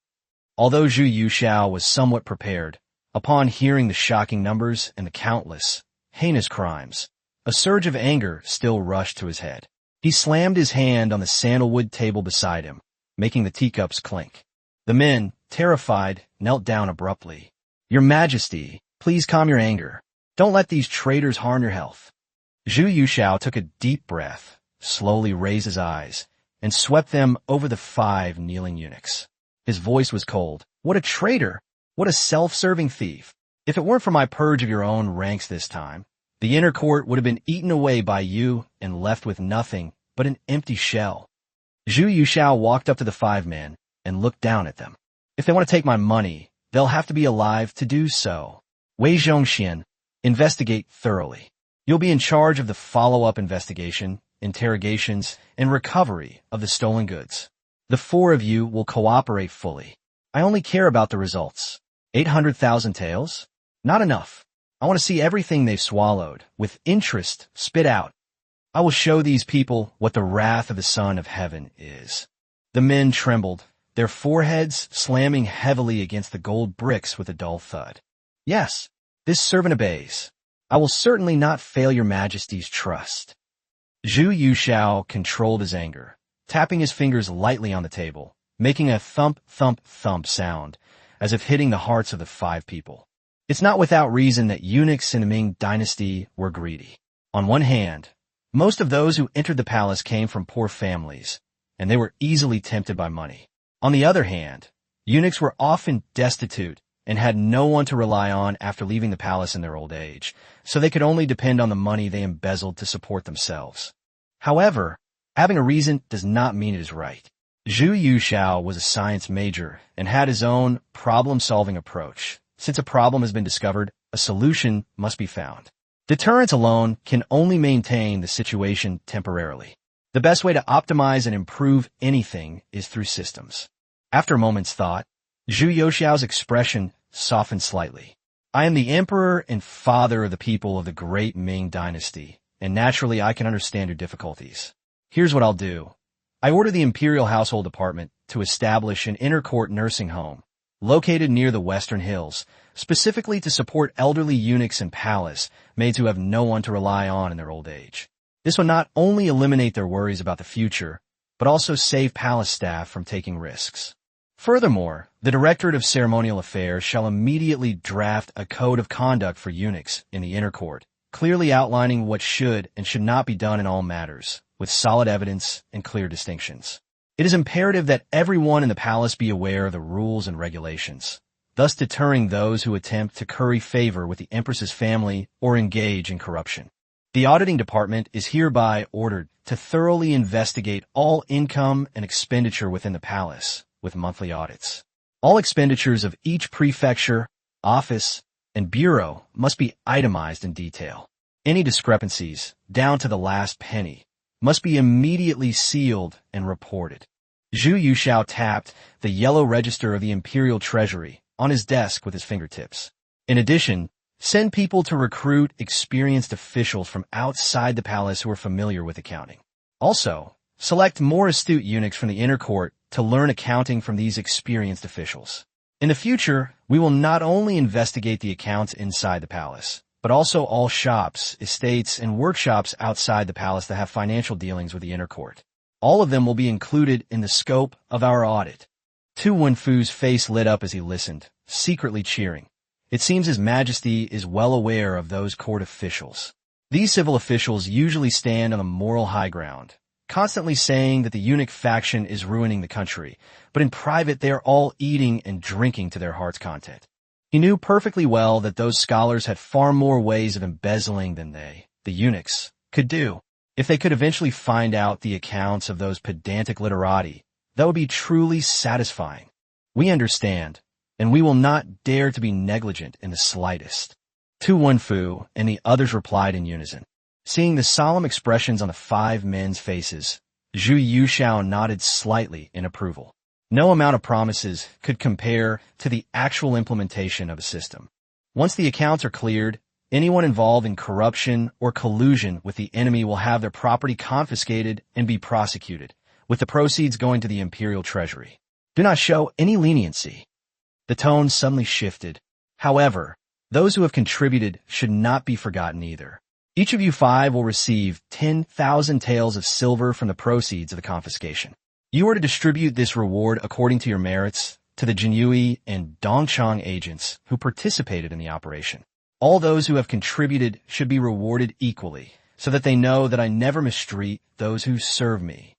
Although Zhu Yuxiao was somewhat prepared, upon hearing the shocking numbers and the countless, heinous crimes, a surge of anger still rushed to his head. He slammed his hand on the sandalwood table beside him, making the teacups clink. The men, terrified, knelt down abruptly. Your Majesty, please calm your anger. Don't let these traitors harm your health. Zhu Yuxiao took a deep breath, slowly raised his eyes, and swept them over the 5 kneeling eunuchs. His voice was cold. What a traitor! What a self-serving thief! If it weren't for my purge of your own ranks this time, the inner court would have been eaten away by you and left with nothing but an empty shell. Zhu Yuxiao walked up to the 5 men and looked down at them. If they want to take my money, they'll have to be alive to do so. Wei Zhongxian, investigate thoroughly. You'll be in charge of the follow-up investigation, interrogations, and recovery of the stolen goods. The 4 of you will cooperate fully. I only care about the results. 800,000 taels? Not enough. I want to see everything they've swallowed, with interest, spit out. I will show these people what the wrath of the Son of Heaven is. The men trembled, their foreheads slamming heavily against the gold bricks with a dull thud. Yes, this servant obeys. I will certainly not fail your Majesty's trust. Zhu Yuxiao controlled his anger, tapping his fingers lightly on the table, making a thump, thump, thump sound, as if hitting the hearts of the 5 people. It's not without reason that eunuchs in the Ming dynasty were greedy. On one hand, most of those who entered the palace came from poor families, and they were easily tempted by money. On the other hand, eunuchs were often destitute and had no one to rely on after leaving the palace in their old age, so they could only depend on the money they embezzled to support themselves. However, having a reason does not mean it is right. Zhu Yuxiao was a science major and had his own problem-solving approach. Since a problem has been discovered, a solution must be found. Deterrence alone can only maintain the situation temporarily. The best way to optimize and improve anything is through systems. After a moment's thought, Zhu Yuxiao's expression softened slightly. I am the emperor and father of the people of the great Ming dynasty, and naturally I can understand your difficulties. Here's what I'll do. I order the Imperial Household Department to establish an inner-court nursing home located near the Western Hills, specifically to support elderly eunuchs and palace maids who have no one to rely on in their old age. This will not only eliminate their worries about the future, but also save palace staff from taking risks. Furthermore, the Directorate of Ceremonial Affairs shall immediately draft a code of conduct for eunuchs in the inner court, clearly outlining what should and should not be done in all matters, with solid evidence and clear distinctions. It is imperative that everyone in the palace be aware of the rules and regulations, thus deterring those who attempt to curry favor with the Empress's family or engage in corruption. The auditing department is hereby ordered to thoroughly investigate all income and expenditure within the palace, with monthly audits. All expenditures of each prefecture, office, and bureau must be itemized in detail. Any discrepancies, down to the last penny, must be immediately sealed and reported. Zhu Yuxiao tapped the yellow register of the Imperial Treasury on his desk with his fingertips. In addition, send people to recruit experienced officials from outside the palace who are familiar with accounting. Also, select more astute eunuchs from the inner court to learn accounting from these experienced officials. In the future, we will not only investigate the accounts inside the palace, but also all shops, estates, and workshops outside the palace that have financial dealings with the inner court. All of them will be included in the scope of our audit. Tu Wenfu's face lit up as he listened, secretly cheering. It seems His Majesty is well aware of those court officials. These civil officials usually stand on the moral high ground, constantly saying that the eunuch faction is ruining the country, but in private they are all eating and drinking to their heart's content. He knew perfectly well that those scholars had far more ways of embezzling than they, the eunuchs, could do. If they could eventually find out the accounts of those pedantic literati, that would be truly satisfying. We understand, and we will not dare to be negligent in the slightest. Tu Wenfu and the others replied in unison. Seeing the solemn expressions on the 5 men's faces, Zhu Yuxiao nodded slightly in approval. No amount of promises could compare to the actual implementation of a system. Once the accounts are cleared, anyone involved in corruption or collusion with the enemy will have their property confiscated and be prosecuted, with the proceeds going to the Imperial Treasury. Do not show any leniency. The tone suddenly shifted. However, those who have contributed should not be forgotten either. Each of you 5 will receive 10,000 taels of silver from the proceeds of the confiscation. You are to distribute this reward according to your merits to the Jinyue and Dongchang agents who participated in the operation. All those who have contributed should be rewarded equally, so that they know that I never mistreat those who serve me.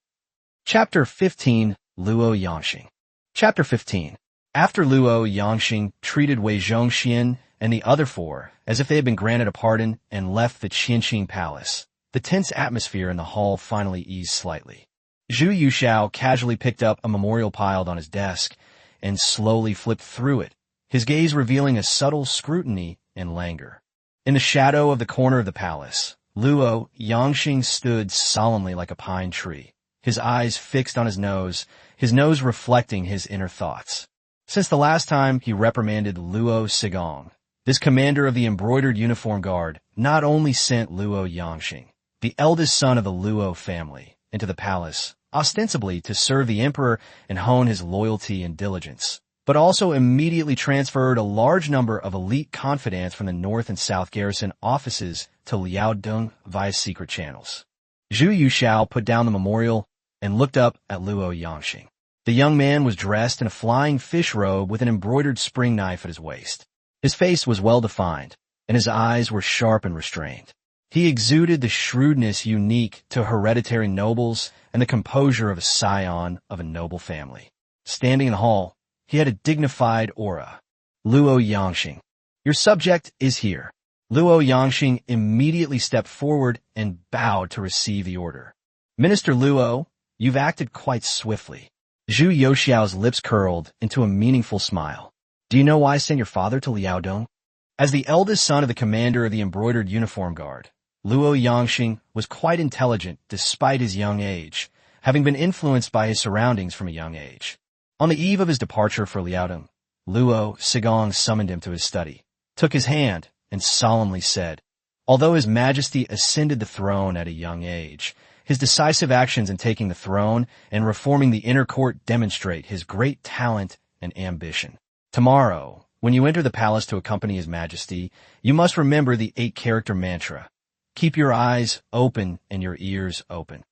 Chapter 15, Luo Yangxing. Chapter 15. After Luo Yangxing treated Wei Zhongxian and the other 4 as if they had been granted a pardon and left the Qianqing Palace, the tense atmosphere in the hall finally eased slightly. Zhu Yuxiao casually picked up a memorial piled on his desk and slowly flipped through it, his gaze revealing a subtle scrutiny and languor. In the shadow of the corner of the palace, Luo Yangxing stood solemnly like a pine tree, his eyes fixed on his nose reflecting his inner thoughts. Since the last time he reprimanded Luo Sigong, this commander of the embroidered uniform guard not only sent Luo Yangxing, the eldest son of the Luo family, into the palace, ostensibly to serve the emperor and hone his loyalty and diligence, but also immediately transferred a large number of elite confidants from the North and South garrison offices to Liaodong via secret channels. Zhu Yuxiao put down the memorial and looked up at Luo Yangxing. The young man was dressed in a flying fish robe with an embroidered spring knife at his waist. His face was well-defined, and his eyes were sharp and restrained. He exuded the shrewdness unique to hereditary nobles and the composure of a scion of a noble family. Standing in the hall, he had a dignified aura. Luo Yangxing, your subject is here. Luo Yangxing immediately stepped forward and bowed to receive the order. Minister Luo, you've acted quite swiftly. Zhu Youxiao's lips curled into a meaningful smile. Do you know why I sent your father to Liaodong? As the eldest son of the commander of the embroidered uniform guard, Luo Yangxing was quite intelligent despite his young age, having been influenced by his surroundings from a young age. On the eve of his departure for Liaodong, Luo Sigong summoned him to his study, took his hand, and solemnly said, "Although His Majesty ascended the throne at a young age, his decisive actions in taking the throne and reforming the inner court demonstrate his great talent and ambition. Tomorrow, when you enter the palace to accompany His Majesty, you must remember the 8-character mantra. Keep your eyes open and your ears open.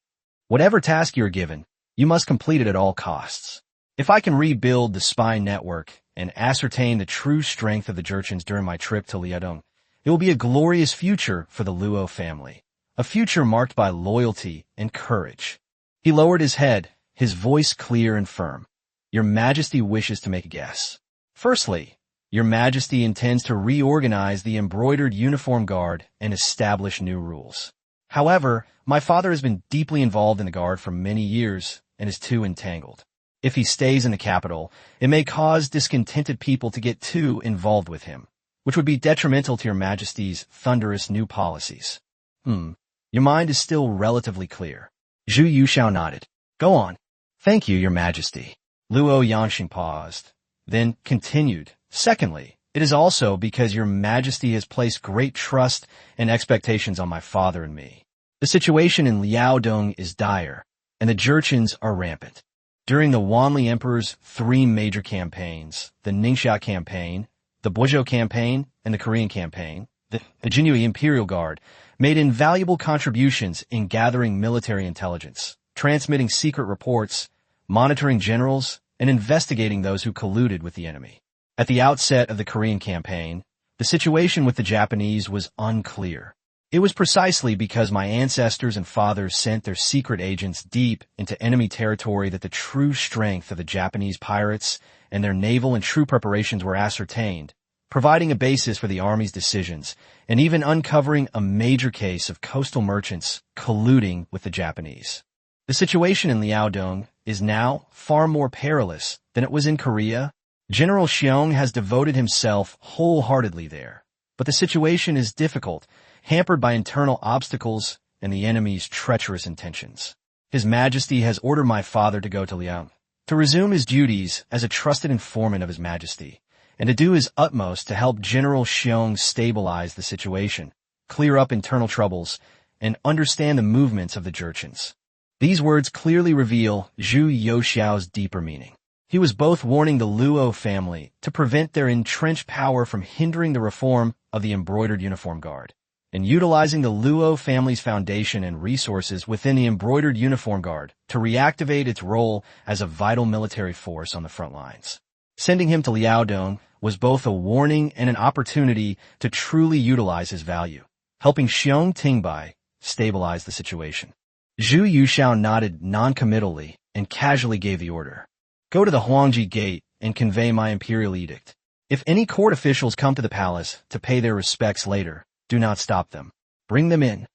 Whatever task you are given, you must complete it at all costs. If I can rebuild the spy network and ascertain the true strength of the Jurchens during my trip to Liaodong, it will be a glorious future for the Luo family, a future marked by loyalty and courage." He lowered his head, his voice clear and firm. "Your Majesty wishes to make a guess. Firstly, Your Majesty intends to reorganize the embroidered uniform guard and establish new rules. However, my father has been deeply involved in the guard for many years and is too entangled. If he stays in the capital, it may cause discontented people to get too involved with him, which would be detrimental to Your Majesty's thunderous new policies." Your mind is still relatively clear. Zhu Yuxiao nodded. "Go on." "Thank you, Your Majesty." Luo Yangxing paused, then continued. "Secondly, it is also because Your Majesty has placed great trust and expectations on my father and me. The situation in Liaodong is dire, and the Jurchens are rampant. During the Wanli Emperor's 3 major campaigns, the Ningxia Campaign, the Buzhou Campaign, and the Korean Campaign, the Jinyue Imperial Guard made invaluable contributions in gathering military intelligence, transmitting secret reports, monitoring generals, and investigating those who colluded with the enemy. At the outset of the Korean Campaign, the situation with the Japanese was unclear. It was precisely because my ancestors and fathers sent their secret agents deep into enemy territory that the true strength of the Japanese pirates and their naval and troop preparations were ascertained, providing a basis for the Army's decisions and even uncovering a major case of coastal merchants colluding with the Japanese. The situation in Liaodong is now far more perilous than it was in Korea. General Xiong has devoted himself wholeheartedly there, but the situation is difficult, hampered by internal obstacles and the enemy's treacherous intentions. His Majesty has ordered my father to go to Liaodong, to resume his duties as a trusted informant of His Majesty, and to do his utmost to help General Xiong stabilize the situation, clear up internal troubles, and understand the movements of the Jurchens. These words clearly reveal Zhu Youxiao's deeper meaning. He was both warning the Luo family to prevent their entrenched power from hindering the reform of the embroidered uniform guard, and utilizing the Luo family's foundation and resources within the embroidered uniform guard to reactivate its role as a vital military force on the front lines. Sending him to Liaodong was both a warning and an opportunity to truly utilize his value, helping Xiong Tingbai stabilize the situation. Zhu Yuxiao nodded non-committally and casually gave the order. "Go to the Huangji Gate and convey my imperial edict. If any court officials come to the palace to pay their respects later, do not stop them. Bring them in."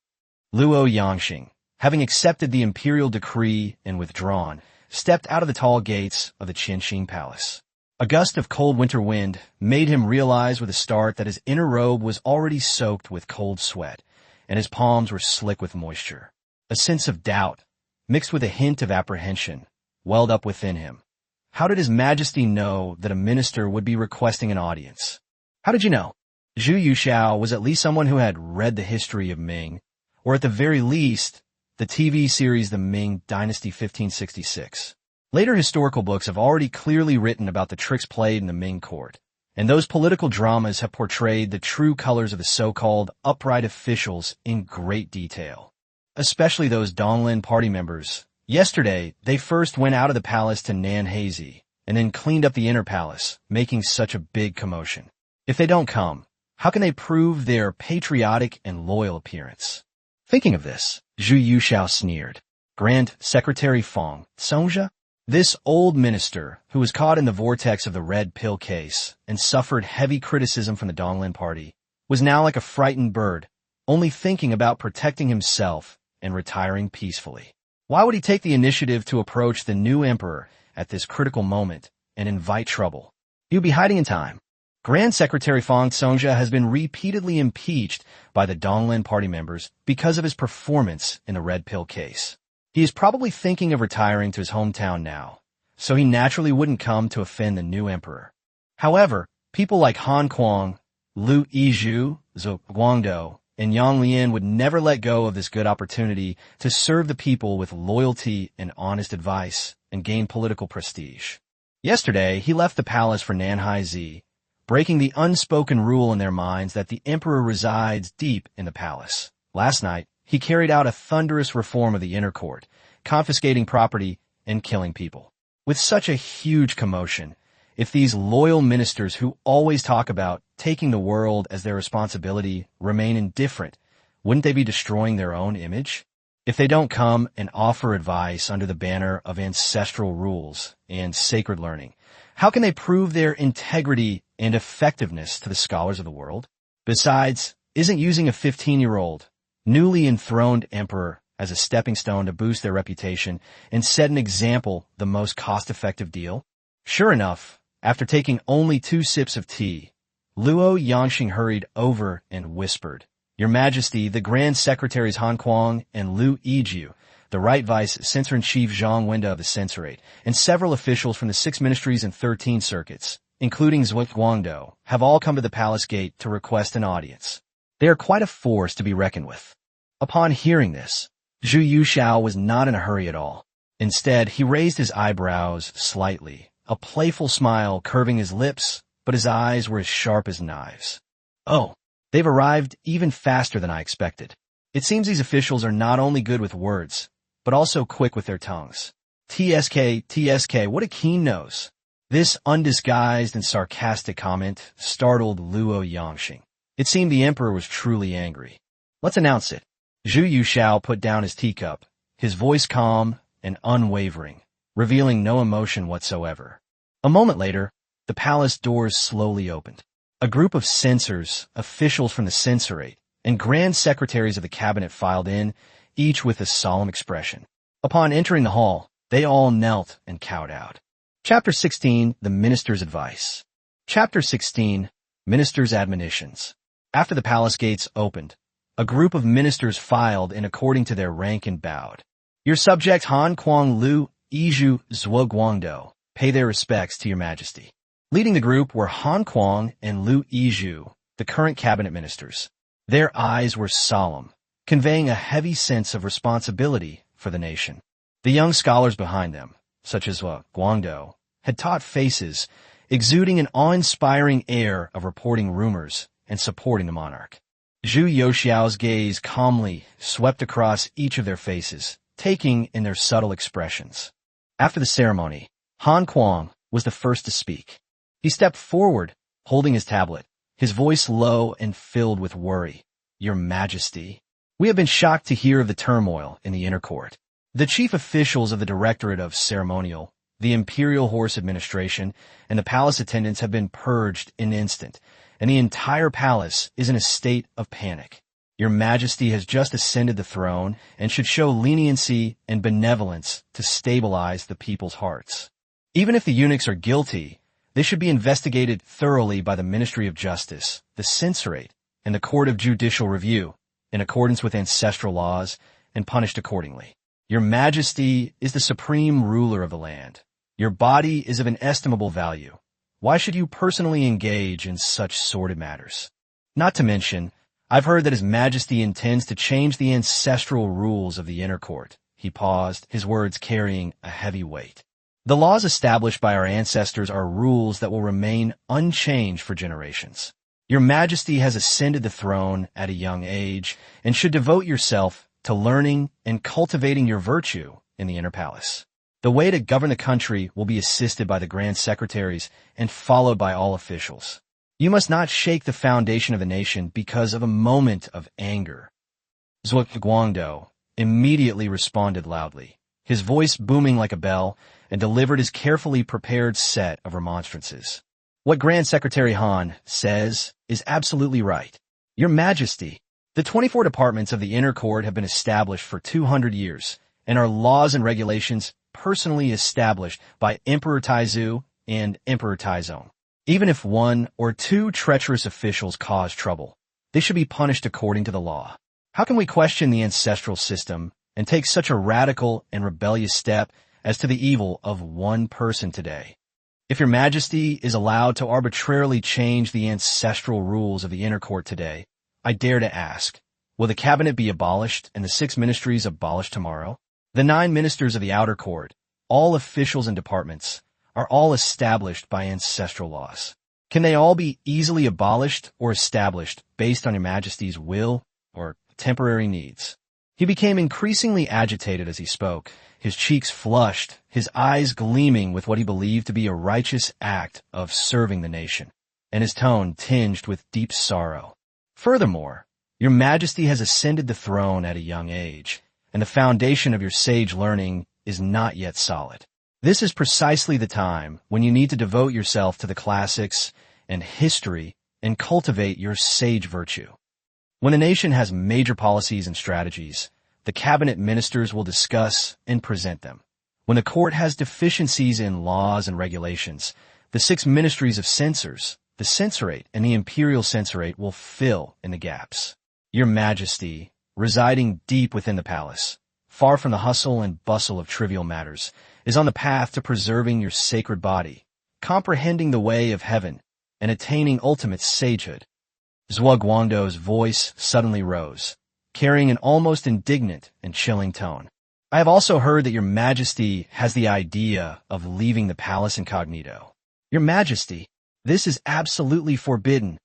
Luo Yangxing, having accepted the imperial decree and withdrawn, stepped out of the tall gates of the Qianxing Palace. A gust of cold winter wind made him realize with a start that his inner robe was already soaked with cold sweat, and his palms were slick with moisture. A sense of doubt, mixed with a hint of apprehension, welled up within him. How did His Majesty know that a minister would be requesting an audience? How did you know? Zhu Yuxiao was at least someone who had read the history of Ming, or at the very least, the TV series The Ming Dynasty 1566. Later historical books have already clearly written about the tricks played in the Ming court, and those political dramas have portrayed the true colors of the so-called upright officials in great detail, especially those Donglin party members. Yesterday, they first went out of the palace to Nanhazi, and then cleaned up the inner palace, making such a big commotion. If they don't come, how can they prove their patriotic and loyal appearance? Thinking of this, Zhu Yuxiao sneered. Grand Secretary Fong Songjia? This old minister, who was caught in the vortex of the red pill case and suffered heavy criticism from the Donglin party, was now like a frightened bird, only thinking about protecting himself and retiring peacefully. Why would he take the initiative to approach the new emperor at this critical moment and invite trouble. You'd be hiding in time. Grand Secretary Fang Songjia has been repeatedly impeached by the Donglin party members because of his performance in the Red Pill case. He is probably thinking of retiring to his hometown now, so he naturally wouldn't come to offend the new emperor. However, people like Han Kuang, Liu Yizhu, Zhou Guangdou, and Yang Lian would never let go of this good opportunity to serve the people with loyalty and honest advice and gain political prestige. Yesterday, he left the palace for Nanhai Zi, breaking the unspoken rule in their minds that the emperor resides deep in the palace. Last night, he carried out a thunderous reform of the inner court, confiscating property and killing people. With such a huge commotion, if these loyal ministers who always talk about taking the world as their responsibility remain indifferent, wouldn't they be destroying their own image? If they don't come and offer advice under the banner of ancestral rules and sacred learning, how can they prove their integrity and effectiveness to the scholars of the world? Besides, isn't using a 15-year-old, newly enthroned emperor as a stepping stone to boost their reputation and set an example the most cost-effective deal? Sure enough, after taking only 2 sips of tea, Luo Yangxing hurried over and whispered, "Your Majesty, the Grand Secretaries Han Kuang and Liu Yizhu, the Right Vice Censor-in-Chief Zhang Wenda of the Censorate, and several officials from the 6 ministries and 13 circuits, including Zhou Guangdou, have all come to the palace gate to request an audience. They are quite a force to be reckoned with." Upon hearing this, Zhu Yuxiao was not in a hurry at all. Instead, he raised his eyebrows slightly, a playful smile curving his lips, but his eyes were as sharp as knives. "Oh, they've arrived even faster than I expected. It seems these officials are not only good with words, but also quick with their tongues. TSK, what a keen nose." This undisguised and sarcastic comment startled Luo Yangxing. It seemed the emperor was truly angry. "Let's announce it." Zhu Yuxiao put down his teacup, his voice calm and unwavering, revealing no emotion whatsoever. A moment later, the palace doors slowly opened. A group of censors, officials from the censorate, and grand secretaries of the cabinet filed in, each with a solemn expression. Upon entering the hall, they all knelt and kowtowed. Chapter 16, The Minister's Advice. Chapter 16, Minister's Admonitions. After the palace gates opened, a group of ministers filed in according to their rank and bowed. "Your subject Han Kuang, Liu Yizhu, Zhou Guangdou, pay their respects to your Majesty." Leading the group were Han Kuang and Liu Yizhu, the current cabinet ministers. Their eyes were solemn, conveying a heavy sense of responsibility for the nation. The young scholars behind them, such as Guangdou, had taut faces, exuding an awe-inspiring air of reporting rumors and supporting the monarch. Zhu Yuxiao's gaze calmly swept across each of their faces, taking in their subtle expressions. After the ceremony, Han Kuang was the first to speak. He stepped forward, holding his tablet, his voice low and filled with worry. "Your Majesty, we have been shocked to hear of the turmoil in the inner court. The chief officials of the Directorate of Ceremonial, the Imperial Horse Administration, and the palace attendants have been purged in an instant, and the entire palace is in a state of panic. Your Majesty has just ascended the throne and should show leniency and benevolence to stabilize the people's hearts. Even if the eunuchs are guilty, they should be investigated thoroughly by the Ministry of Justice, the Censorate, and the Court of Judicial Review, in accordance with ancestral laws, and punished accordingly. Your Majesty is the supreme ruler of the land. Your body is of inestimable value. Why should you personally engage in such sordid matters? Not to mention, I've heard that His Majesty intends to change the ancestral rules of the inner court." He paused, his words carrying a heavy weight. "The laws established by our ancestors are rules that will remain unchanged for generations. Your Majesty has ascended the throne at a young age and should devote yourself to learning and cultivating your virtue in the inner palace. The way to govern the country will be assisted by the grand secretaries and followed by all officials. You must not shake the foundation of the nation because of a moment of anger." Zhou Guangdou immediately responded loudly, his voice booming like a bell, and delivered his carefully prepared set of remonstrances. "What Grand Secretary Han says is absolutely right. Your Majesty, the 24 departments of the inner court have been established for 200 years, and our laws and regulations personally established by Emperor Taizu and Emperor Taizong. Even if one or two treacherous officials cause trouble, they should be punished according to the law. How can we question the ancestral system and take such a radical and rebellious step as to the evil of one person today? If your majesty is allowed to arbitrarily change the ancestral rules of the inner court today, I dare to ask, will the cabinet be abolished and the 6 ministries abolished tomorrow? The 9 ministers of the outer court, all officials and departments, are all established by ancestral laws. Can they all be easily abolished or established based on your majesty's will or temporary needs? He became increasingly agitated as he spoke, his cheeks flushed, his eyes gleaming with what he believed to be a righteous act of serving the nation, and his tone tinged with deep sorrow. Furthermore, your majesty has ascended the throne at a young age, and the foundation of your sage learning is not yet solid. This is precisely the time when you need to devote yourself to the classics and history and cultivate your sage virtue. When a nation has major policies and strategies, the cabinet ministers will discuss and present them. When the court has deficiencies in laws and regulations, the 6 ministries of censors, the censorate and the imperial censorate, will fill in the gaps. Your majesty, residing deep within the palace, far from the hustle and bustle of trivial matters, is on the path to preserving your sacred body, comprehending the way of heaven, and attaining ultimate sagehood. Zhuge Guangdou's voice suddenly rose, carrying an almost indignant and chilling tone. I have also heard that your majesty has the idea of leaving the palace incognito. Your majesty, this is absolutely forbidden.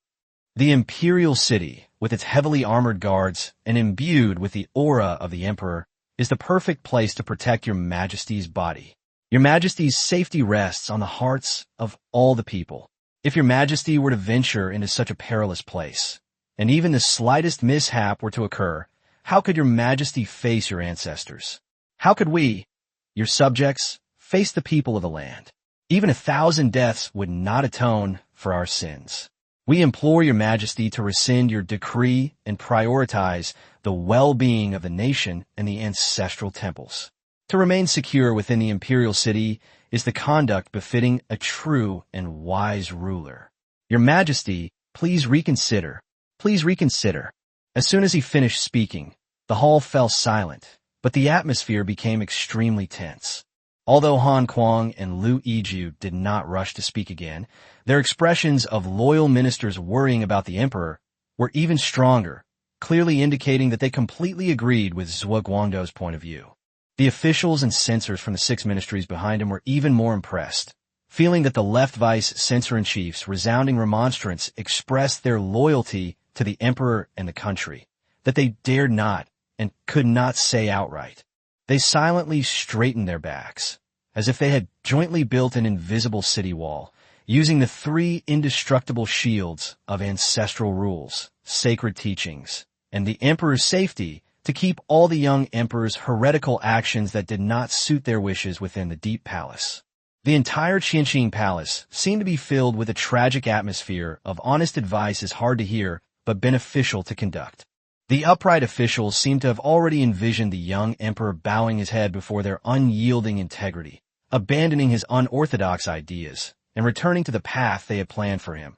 The imperial city, with its heavily armored guards and imbued with the aura of the emperor, is the perfect place to protect your majesty's body. Your majesty's safety rests on the hearts of all the people. If your majesty were to venture into such a perilous place, and even the slightest mishap were to occur, how could your majesty face your ancestors? How could we, your subjects, face the people of the land? Even 1,000 deaths would not atone for our sins. We implore your majesty to rescind your decree and prioritize the well-being of the nation and the ancestral temples. To remain secure within the imperial city is the conduct befitting a true and wise ruler. Your majesty, please reconsider. Please reconsider. As soon as he finished speaking, the hall fell silent, but the atmosphere became extremely tense. Although Han Kuang and Lu Yizhu did not rush to speak again, their expressions of loyal ministers worrying about the emperor were even stronger, clearly indicating that they completely agreed with Zhuge Guangdou's point of view. The officials and censors from the 6 ministries behind him were even more impressed, feeling that the left vice-censor-in-chief's resounding remonstrance expressed their loyalty to the emperor and the country, that they dared not and could not say outright. They silently straightened their backs, as if they had jointly built an invisible city wall, using the 3 indestructible shields of ancestral rules, sacred teachings, and the emperor's safety to keep all the young emperor's heretical actions that did not suit their wishes within the deep palace. The entire Qianqing Palace seemed to be filled with a tragic atmosphere of honest advice is hard to hear but beneficial to conduct. The upright officials seemed to have already envisioned the young emperor bowing his head before their unyielding integrity, abandoning his unorthodox ideas, and returning to the path they had planned for him,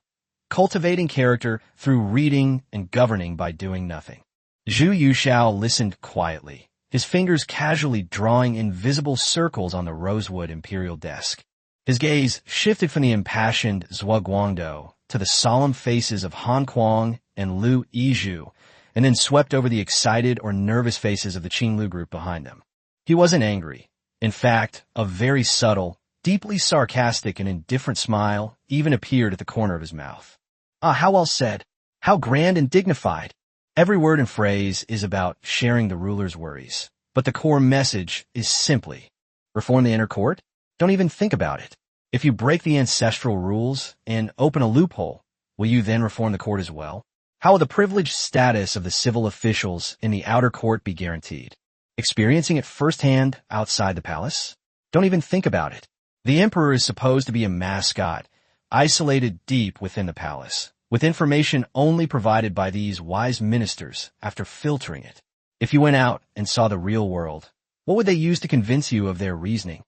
cultivating character through reading and governing by doing nothing. Zhu Yushao listened quietly, his fingers casually drawing invisible circles on the rosewood imperial desk. His gaze shifted from the impassioned Zhuge Guangdou to the solemn faces of Han Kuang and Lu Yizhu, and then swept over the excited or nervous faces of the Qinglu group behind them. He wasn't angry. In fact, a very subtle, deeply sarcastic and indifferent smile even appeared at the corner of his mouth. Ah, how well said. How grand and dignified. Every word and phrase is about sharing the ruler's worries, but the core message is simply, reform the inner court? Don't even think about it. If you break the ancestral rules and open a loophole, will you then reform the court as well? How will the privileged status of the civil officials in the outer court be guaranteed? Experiencing it firsthand outside the palace? Don't even think about it. The emperor is supposed to be a mascot, isolated deep within the palace, with information only provided by these wise ministers after filtering it. If you went out and saw the real world, what would they use to convince you of their reasoning?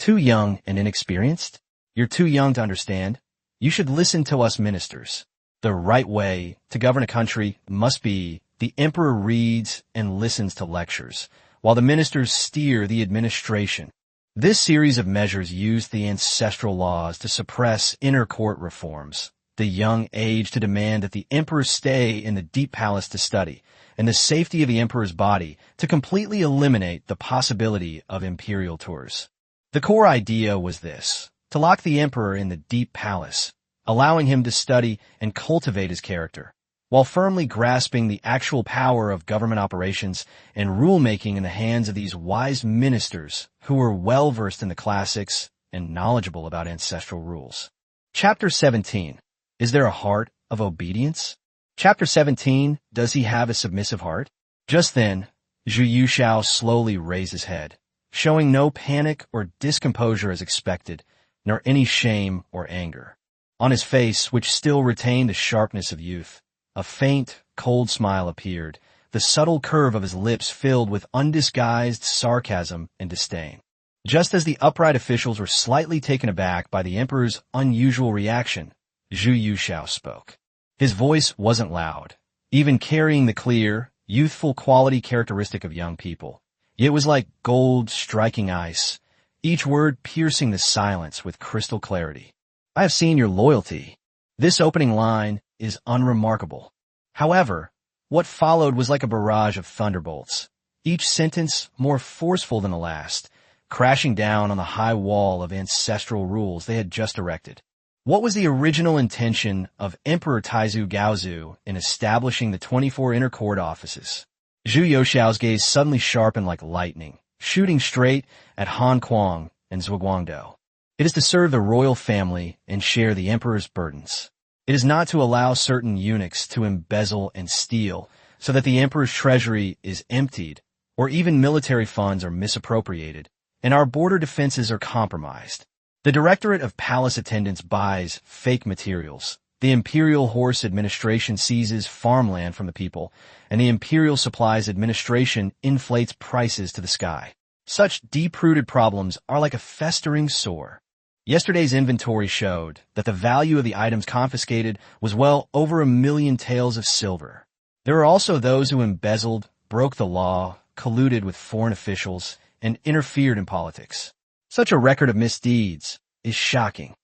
Too young and inexperienced? You're too young to understand. You should listen to us ministers. The right way to govern a country must be the emperor reads and listens to lectures, while the ministers steer the administration. This series of measures used the ancestral laws to suppress inner court reforms, the young age to demand that the emperor stay in the deep palace to study, and the safety of the emperor's body to completely eliminate the possibility of imperial tours. The core idea was this: to lock the emperor in the deep palace, allowing him to study and cultivate his character, while firmly grasping the actual power of government operations and rulemaking in the hands of these wise ministers who were well-versed in the classics and knowledgeable about ancestral rules. Chapter 17. Is there a heart of obedience? Chapter 17. Does he have a submissive heart? Just then, Zhu Yushao slowly raised his head, showing no panic or discomposure as expected, nor any shame or anger. On his face, which still retained the sharpness of youth, a faint, cold smile appeared, the subtle curve of his lips filled with undisguised sarcasm and disdain. Just as the upright officials were slightly taken aback by the emperor's unusual reaction, Zhu Yushao spoke. His voice wasn't loud, even carrying the clear, youthful quality characteristic of young people. It was like gold striking ice, each word piercing the silence with crystal clarity. I have seen your loyalty. This opening line is unremarkable. However, what followed was like a barrage of thunderbolts, each sentence more forceful than the last, crashing down on the high wall of ancestral rules they had just erected. What was the original intention of Emperor Taizu Gaozu in establishing the 24 inner court offices? Zhu Yushao's gaze suddenly sharpened like lightning, shooting straight at Han Kuang and Zhuguangdou. It is to serve the royal family and share the emperor's burdens. It is not to allow certain eunuchs to embezzle and steal so that the emperor's treasury is emptied or even military funds are misappropriated and our border defenses are compromised. The Directorate of Palace Attendants buys fake materials. The Imperial Horse Administration seizes farmland from the people, and the Imperial Supplies Administration inflates prices to the sky. Such deep-rooted problems are like a festering sore. Yesterday's inventory showed that the value of the items confiscated was well over 1 million taels of silver. There are also those who embezzled, broke the law, colluded with foreign officials, and interfered in politics. Such a record of misdeeds is shocking.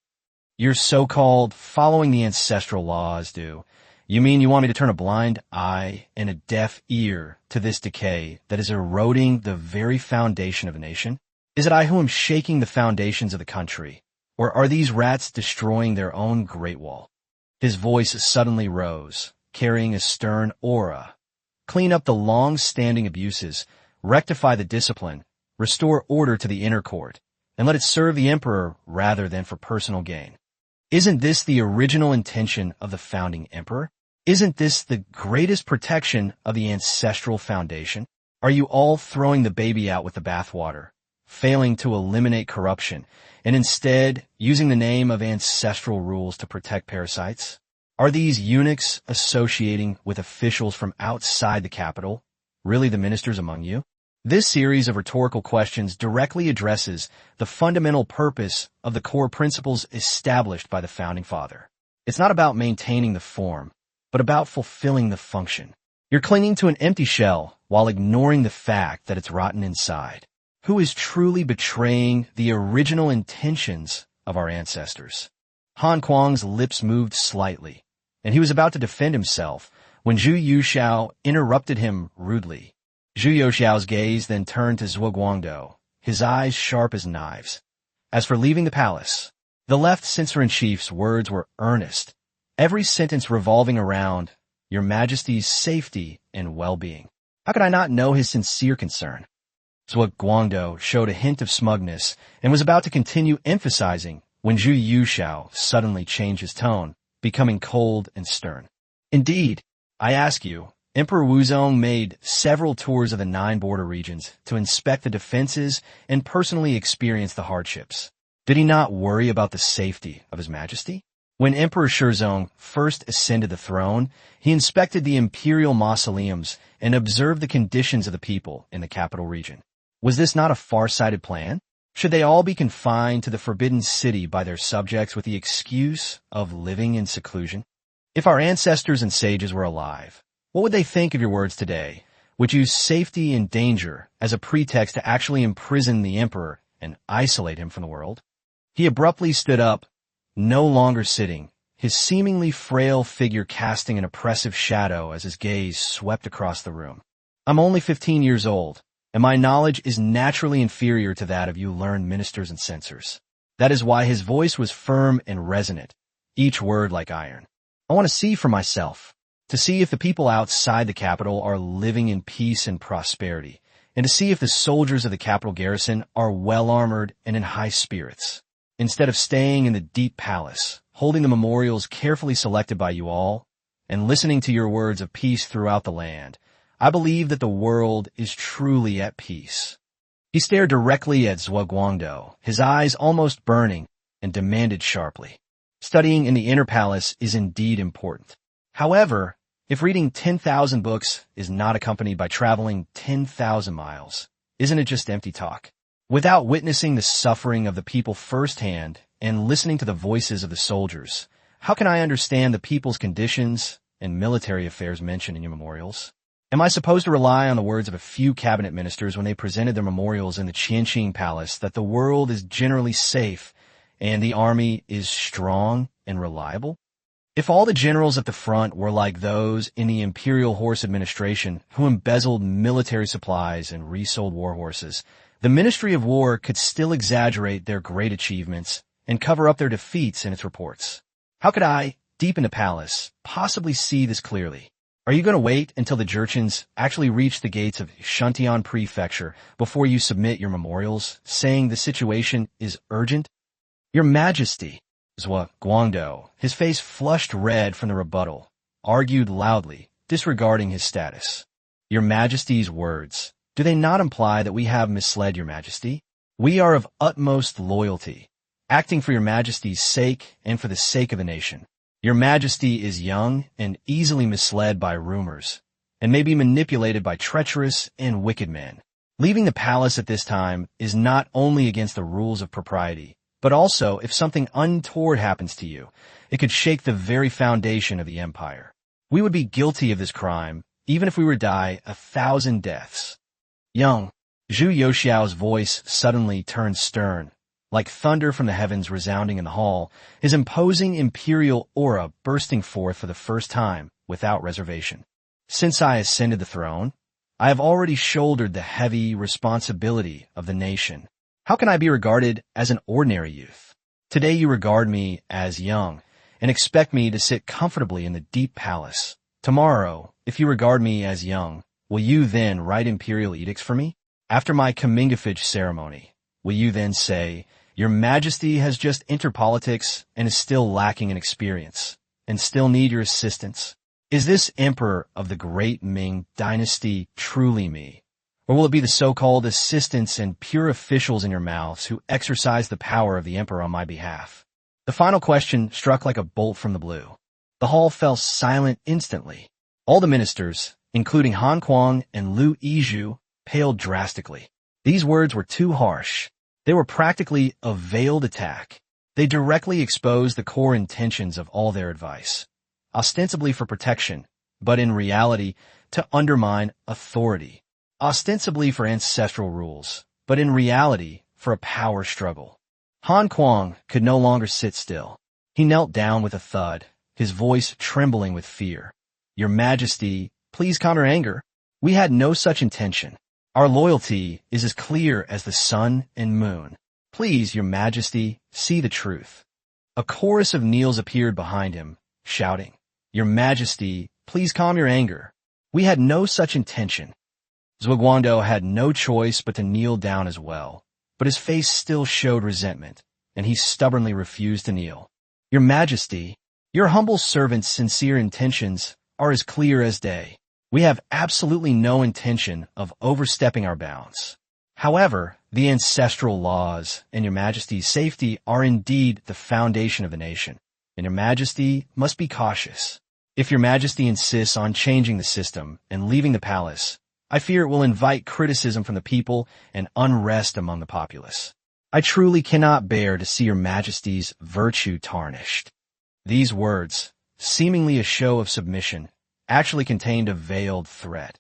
You're so-called following the ancestral laws, do. You mean you want me to turn a blind eye and a deaf ear to this decay that is eroding the very foundation of a nation? Is it I who am shaking the foundations of the country? Or are these rats destroying their own Great Wall? His voice suddenly rose, carrying a stern aura. Clean up the long-standing abuses, rectify the discipline, restore order to the inner court, and let it serve the emperor rather than for personal gain. Isn't this the original intention of the founding emperor? Isn't this the greatest protection of the ancestral foundation? Are you all throwing the baby out with the bathwater, failing to eliminate corruption, and instead using the name of ancestral rules to protect parasites? Are these eunuchs associating with officials from outside the capital, really the ministers among you? This series of rhetorical questions directly addresses the fundamental purpose of the core principles established by the Founding Father. It's not about maintaining the form, but about fulfilling the function. You're clinging to an empty shell while ignoring the fact that it's rotten inside. Who is truly betraying the original intentions of our ancestors? Han Kuang's lips moved slightly, and he was about to defend himself when Zhu Yushao interrupted him rudely. Zhu Yushao's gaze then turned to Zhuguangdou, his eyes sharp as knives. As for leaving the palace, the left censor-in-chief's words were earnest, every sentence revolving around Your Majesty's safety and well-being. How could I not know his sincere concern? Zhuguangdou showed a hint of smugness and was about to continue emphasizing when Zhu Yushao suddenly changed his tone, becoming cold and stern. Indeed, I ask you, Emperor Wuzong made several tours of the 9 border regions to inspect the defenses and personally experience the hardships. Did he not worry about the safety of His Majesty? When Emperor Shizong first ascended the throne, he inspected the imperial mausoleums and observed the conditions of the people in the capital region. Was this not a far-sighted plan? Should they all be confined to the forbidden city by their subjects with the excuse of living in seclusion? If our ancestors and sages were alive, what would they think of your words today, which use safety and danger as a pretext to actually imprison the emperor and isolate him from the world? He abruptly stood up, no longer sitting, his seemingly frail figure casting an oppressive shadow as his gaze swept across the room. I'm only 15 years old, and my knowledge is naturally inferior to that of you learned ministers and censors. That is why his voice was firm and resonant, each word like iron. I want to see for myself, to see if the people outside the capital are living in peace and prosperity, and to see if the soldiers of the capital garrison are well-armored and in high spirits. Instead of staying in the deep palace, holding the memorials carefully selected by you all, and listening to your words of peace throughout the land, I believe that the world is truly at peace. He stared directly at Zhuge Guangdou, his eyes almost burning, and demanded sharply. Studying in the inner palace is indeed important. However, if reading 10,000 books is not accompanied by traveling 10,000 miles, isn't it just empty talk? Without witnessing the suffering of the people firsthand and listening to the voices of the soldiers, how can I understand the people's conditions and military affairs mentioned in your memorials? Am I supposed to rely on the words of a few cabinet ministers when they presented their memorials in the Qianqing Palace that the world is generally safe and the army is strong and reliable? If all the generals at the front were like those in the Imperial Horse Administration who embezzled military supplies and resold war horses, the Ministry of War could still exaggerate their great achievements and cover up their defeats in its reports. How could I, deep in the palace, possibly see this clearly? Are you going to wait until the Jurchens actually reach the gates of Shuntian Prefecture before you submit your memorials, saying the situation is urgent? Your Majesty, Zhuge Guangdou, his face flushed red from the rebuttal, argued loudly, disregarding his status. Your Majesty's words, do they not imply that we have misled your Majesty? We are of utmost loyalty, acting for your Majesty's sake and for the sake of the nation. Your Majesty is young and easily misled by rumors, and may be manipulated by treacherous and wicked men. Leaving the palace at this time is not only against the rules of propriety, but also, if something untoward happens to you, it could shake the very foundation of the empire. We would be guilty of this crime, even if we were to die 1,000 deaths. Young, Zhu Youxiao's voice suddenly turned stern, like thunder from the heavens resounding in the hall, his imposing imperial aura bursting forth for the first time without reservation. Since I ascended the throne, I have already shouldered the heavy responsibility of the nation. How can I be regarded as an ordinary youth? Today you regard me as young and expect me to sit comfortably in the deep palace. Tomorrow, if you regard me as young, will you then write imperial edicts for me? After my Commingafage ceremony, will you then say, Your Majesty has just entered politics and is still lacking in experience, and still need your assistance? Is this emperor of the great Ming dynasty truly me? Or will it be the so-called assistants and pure officials in your mouths who exercise the power of the emperor on my behalf? The final question struck like a bolt from the blue. The hall fell silent instantly. All the ministers, including Han Kuang and Lu Yizhu, paled drastically. These words were too harsh. They were practically a veiled attack. They directly exposed the core intentions of all their advice, ostensibly for protection, but in reality to undermine authority, ostensibly for ancestral rules, but in reality for a power struggle. Han Kuang could no longer sit still. He knelt down with a thud, his voice trembling with fear. Your Majesty, please calm your anger. We had no such intention. Our loyalty is as clear as the sun and moon. Please, Your Majesty, see the truth. A chorus of kneels appeared behind him, shouting, Your Majesty, please calm your anger. We had no such intention. Zhuge Guangdou had no choice but to kneel down as well, but his face still showed resentment, and he stubbornly refused to kneel. Your Majesty, your humble servant's sincere intentions are as clear as day. We have absolutely no intention of overstepping our bounds. However, the ancestral laws and Your Majesty's safety are indeed the foundation of the nation, and Your Majesty must be cautious. If Your Majesty insists on changing the system and leaving the palace, I fear it will invite criticism from the people and unrest among the populace. I truly cannot bear to see your majesty's virtue tarnished. These words, seemingly a show of submission, actually contained a veiled threat.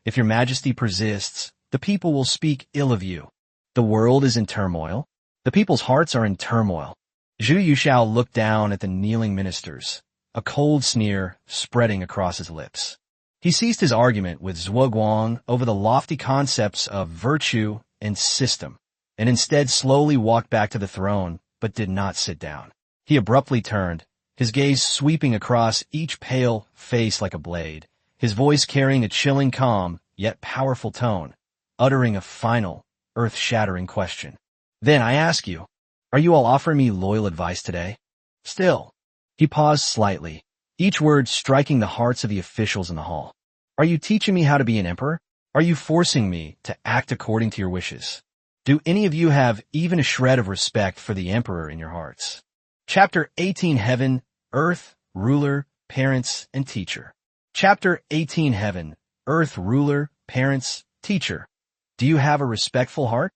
If your majesty persists, the people will speak ill of you. The world is in turmoil. The people's hearts are in turmoil. Zhu Yushao looked down at the kneeling ministers, a cold sneer spreading across his lips. He ceased his argument with Zhuguang over the lofty concepts of virtue and system, and instead slowly walked back to the throne, but did not sit down. He abruptly turned, his gaze sweeping across each pale face like a blade, his voice carrying a chilling calm, yet powerful tone, uttering a final, earth-shattering question. Then I ask you, are you all offering me loyal advice today? Still. He paused slightly, each word striking the hearts of the officials in the hall. Are you teaching me how to be an emperor? Are you forcing me to act according to your wishes? Do any of you have even a shred of respect for the emperor in your hearts? Chapter 18 Heaven, Earth, Ruler, Parents, and Teacher. Chapter 18 Heaven, Earth, Ruler, Parents, Teacher. Do you have a respectful heart?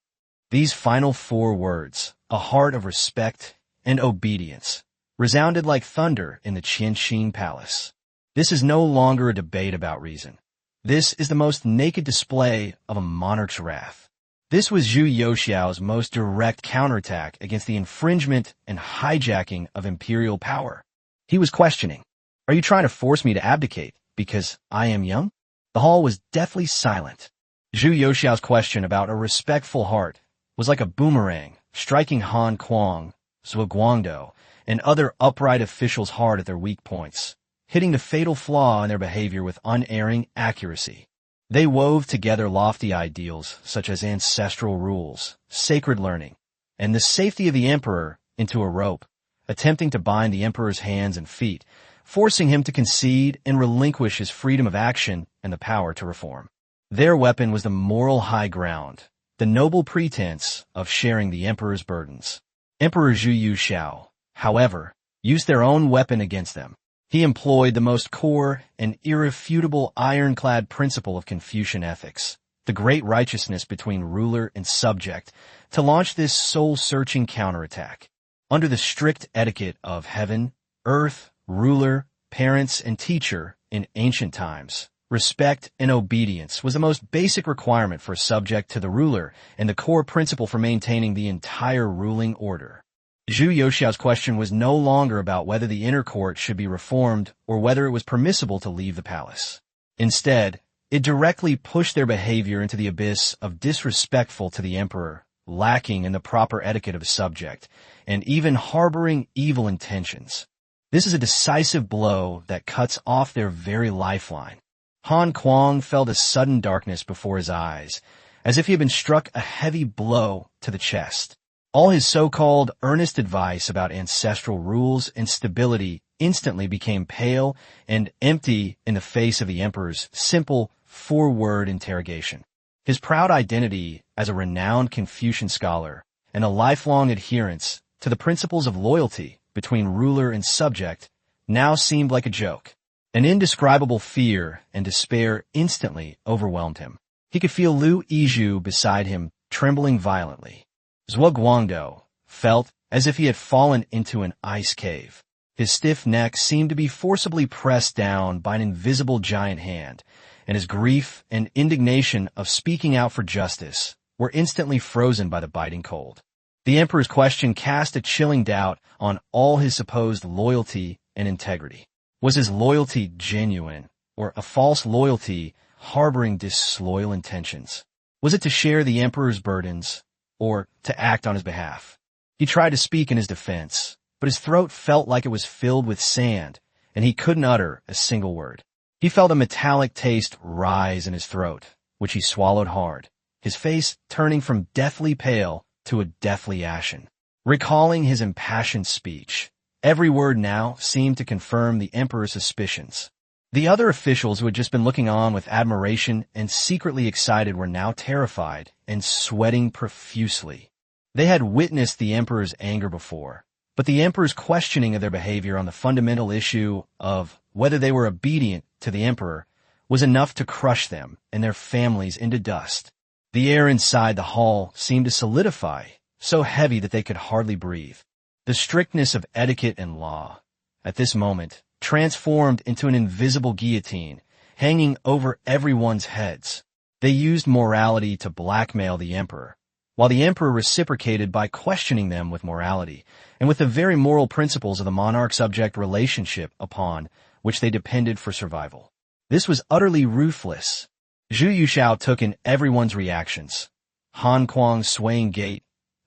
These final 4 words, a heart of respect and obedience, resounded like thunder in the Qianxin Palace. This is no longer a debate about reason. This is the most naked display of a monarch's wrath. This was Zhu Yuxiao's most direct counterattack against the infringement and hijacking of imperial power. He was questioning, are you trying to force me to abdicate because I am young? The hall was deathly silent. Zhu Yuxiao's question about a respectful heart was like a boomerang, striking Han Kuang, Zhuo Guangdou, and other upright officials hard at their weak points, hitting the fatal flaw in their behavior with unerring accuracy. They wove together lofty ideals such as ancestral rules, sacred learning, and the safety of the emperor into a rope, attempting to bind the emperor's hands and feet, forcing him to concede and relinquish his freedom of action and the power to reform. Their weapon was the moral high ground, the noble pretense of sharing the emperor's burdens. Emperor Zhu Yuxiao, however, used their own weapon against them. He employed the most core and irrefutable ironclad principle of Confucian ethics, the great righteousness between ruler and subject, to launch this soul-searching counterattack. Under the strict etiquette of heaven, earth, ruler, parents, and teacher in ancient times, respect and obedience was the most basic requirement for a subject to the ruler and the core principle for maintaining the entire ruling order. Zhu Yuxiao's question was no longer about whether the inner court should be reformed or whether it was permissible to leave the palace. Instead, it directly pushed their behavior into the abyss of disrespectful to the emperor, lacking in the proper etiquette of a subject, and even harboring evil intentions. This is a decisive blow that cuts off their very lifeline. Han Kuang felt a sudden darkness before his eyes, as if he had been struck a heavy blow to the chest. All his so-called earnest advice about ancestral rules and stability instantly became pale and empty in the face of the emperor's simple 4-word interrogation. His proud identity as a renowned Confucian scholar and a lifelong adherence to the principles of loyalty between ruler and subject now seemed like a joke. An indescribable fear and despair instantly overwhelmed him. He could feel Liu Yizhu beside him, trembling violently. Zhuo Guangdou felt as if he had fallen into an ice cave. His stiff neck seemed to be forcibly pressed down by an invisible giant hand, and his grief and indignation of speaking out for justice were instantly frozen by the biting cold. The emperor's question cast a chilling doubt on all his supposed loyalty and integrity. Was his loyalty genuine, or a false loyalty harboring disloyal intentions? Was it to share the emperor's burdens, or to act on his behalf? He tried to speak in his defense, but his throat felt like it was filled with sand, and he couldn't utter a single word. He felt a metallic taste rise in his throat, which he swallowed hard, his face turning from deathly pale to a deathly ashen. Recalling his impassioned speech, every word now seemed to confirm the emperor's suspicions. The other officials who had just been looking on with admiration and secretly excited were now terrified and sweating profusely. They had witnessed the emperor's anger before, but the emperor's questioning of their behavior on the fundamental issue of whether they were obedient to the emperor was enough to crush them and their families into dust. The air inside the hall seemed to solidify, so heavy that they could hardly breathe. The strictness of etiquette and law, at this moment, transformed into an invisible guillotine, hanging over everyone's heads. They used morality to blackmail the emperor, while the emperor reciprocated by questioning them with morality, and with the very moral principles of the monarch-subject relationship upon which they depended for survival. This was utterly ruthless. Zhu Yuxiao took in everyone's reactions. Han Kuang's swaying gait,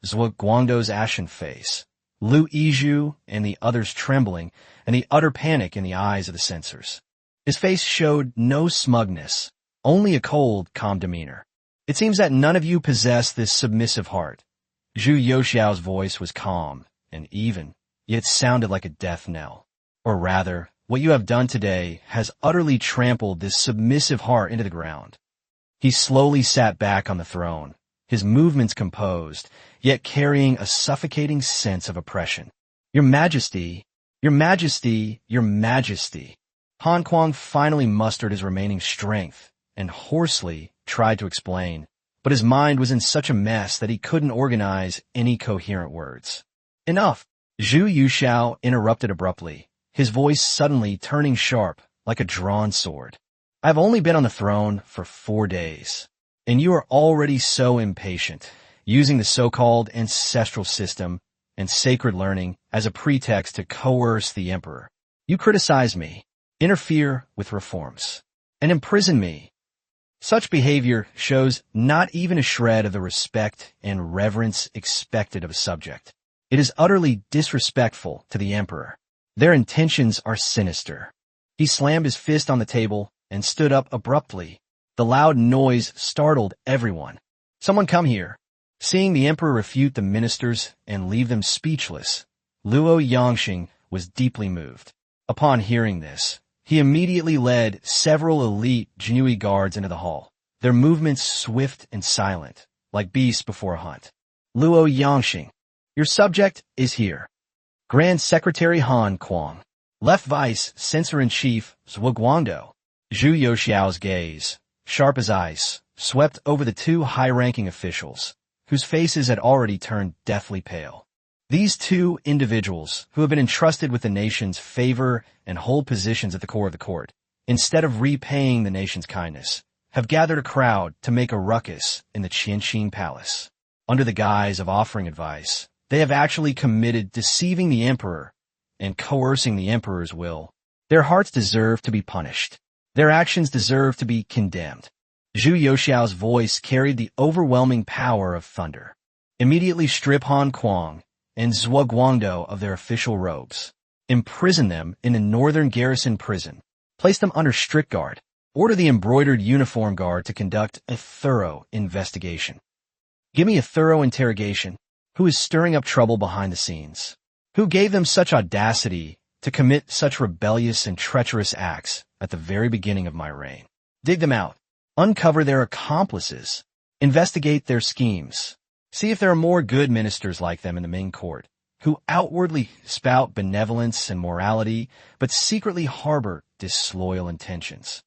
Zhuge Guangdou's ashen face, Lu Yizhu and the others trembling, and the utter panic in the eyes of the censors. His face showed no smugness, only a cold, calm demeanor. It seems that none of you possess this submissive heart. Zhu Yuxiao's voice was calm and even, yet it sounded like a death knell. Or rather, what you have done today has utterly trampled this submissive heart into the ground. He slowly sat back on the throne, his movements composed, yet carrying a suffocating sense of oppression. Your Majesty, Your Majesty, Your Majesty. Han Kuang finally mustered his remaining strength and hoarsely tried to explain, but his mind was in such a mess that he couldn't organize any coherent words. Enough! Zhu Yuxiao interrupted abruptly, his voice suddenly turning sharp like a drawn sword. I've only been on the throne for 4 days, and you are already so impatient, using the so-called ancestral system and sacred learning as a pretext to coerce the emperor. You criticize me, interfere with reforms, and imprison me. Such behavior shows not even a shred of the respect and reverence expected of a subject. It is utterly disrespectful to the emperor. Their intentions are sinister. He slammed his fist on the table and stood up abruptly. The loud noise startled everyone. Someone come here. Seeing the emperor refute the ministers and leave them speechless, Luo Yangxing was deeply moved. Upon hearing this, he immediately led several elite Jinui guards into the hall, their movements swift and silent, like beasts before a hunt. Luo Yangxing, your subject is here. Grand Secretary Han Kuang, Left Vice Censor-in-Chief Zhuge Guangdou. Zhu Yuxiao's gaze, sharp as ice, swept over the 2 high-ranking officials, whose faces had already turned deathly pale. These 2 individuals, who have been entrusted with the nation's favor and hold positions at the core of the court, instead of repaying the nation's kindness, have gathered a crowd to make a ruckus in the Qianqing Palace. Under the guise of offering advice, they have actually committed deceiving the emperor and coercing the emperor's will. Their hearts deserve to be punished. Their actions deserve to be condemned. Zhu Yuxiao's voice carried the overwhelming power of thunder. Immediately strip Han Kuang and Zhuge Guangdou of their official robes. Imprison them in a northern garrison prison. Place them under strict guard. Order the embroidered uniform guard to conduct a thorough investigation. Give me a thorough interrogation. Who is stirring up trouble behind the scenes? Who gave them such audacity to commit such rebellious and treacherous acts at the very beginning of my reign? Dig them out. Uncover their accomplices. Investigate their schemes. See if there are more good ministers like them in the Ming court, who outwardly spout benevolence and morality, but secretly harbor disloyal intentions.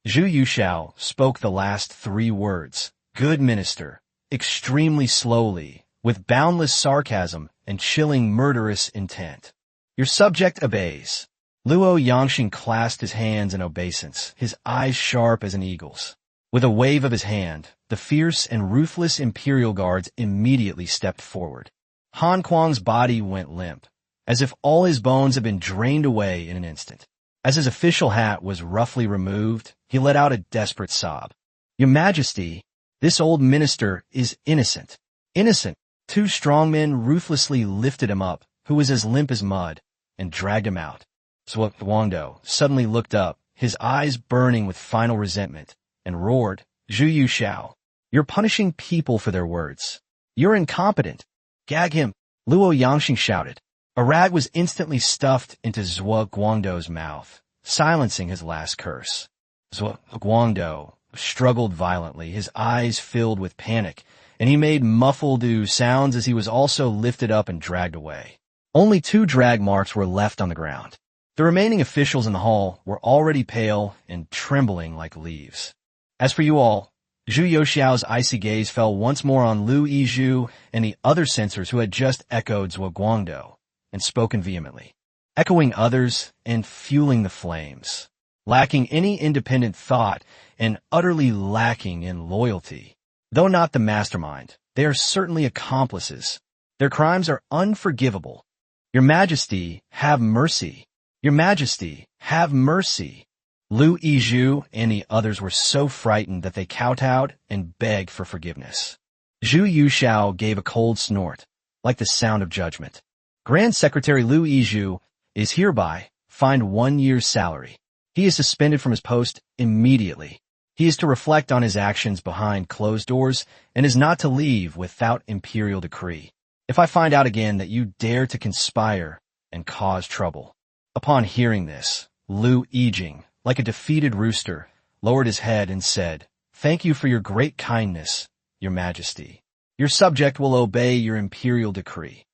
Zhu Yuxiao spoke the last 3 words, good minister, extremely slowly, with boundless sarcasm and chilling murderous intent. Your subject obeys. Luo Yangxing clasped his hands in obeisance, his eyes sharp as an eagle's. With a wave of his hand, the fierce and ruthless imperial guards immediately stepped forward. Han Kuang's body went limp, as if all his bones had been drained away in an instant. As his official hat was roughly removed, he let out a desperate sob. Your Majesty, this old minister is innocent. Innocent. 2 strong men ruthlessly lifted him up, who was as limp as mud, and dragged him out. Zhuge Guangdou suddenly looked up, his eyes burning with final resentment, and roared, Zhu Yuxiao, you're punishing people for their words. You're incompetent. Gag him. Luo Yangxing shouted. A rag was instantly stuffed into Zhuge Guangdou's mouth, silencing his last curse. Zhuge Guangdou struggled violently, his eyes filled with panic, and he made muffled sounds as he was also lifted up and dragged away. Only 2 drag marks were left on the ground. The remaining officials in the hall were already pale and trembling like leaves. As for you all, Zhu Youxiao's icy gaze fell once more on Lu Yizhu and the other censors who had just echoed Zhuo and spoken vehemently, echoing others and fueling the flames, lacking any independent thought and utterly lacking in loyalty. Though not the mastermind, they are certainly accomplices. Their crimes are unforgivable. Your Majesty, have mercy. Your Majesty, have mercy. Lu Yizhu and the others were so frightened that they kowtowed and begged for forgiveness. Zhu Yuxiao gave a cold snort, like the sound of judgment. Grand Secretary Lu Yizhu is hereby fined 1 year's salary. He is suspended from his post immediately. He is to reflect on his actions behind closed doors and is not to leave without imperial decree. If I find out again that you dare to conspire and cause trouble. Upon hearing this, Lu Yijing, like a defeated rooster, lowered his head and said, "Thank you for your great kindness, Your Majesty. Your subject will obey your imperial decree."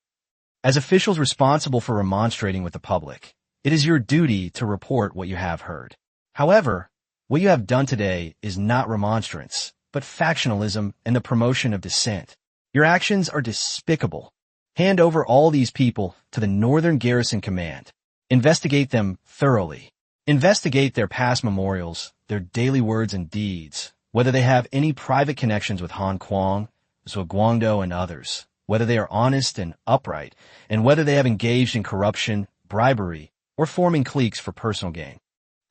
As officials responsible for remonstrating with the public, it is your duty to report what you have heard. However, what you have done today is not remonstrance, but factionalism and the promotion of dissent. Your actions are despicable. Hand over all these people to the Northern Garrison Command. Investigate them thoroughly. Investigate their past memorials, their daily words and deeds, whether they have any private connections with Han Kuang, Zhuo Guangdou, and others, whether they are honest and upright, and whether they have engaged in corruption, bribery, or forming cliques for personal gain.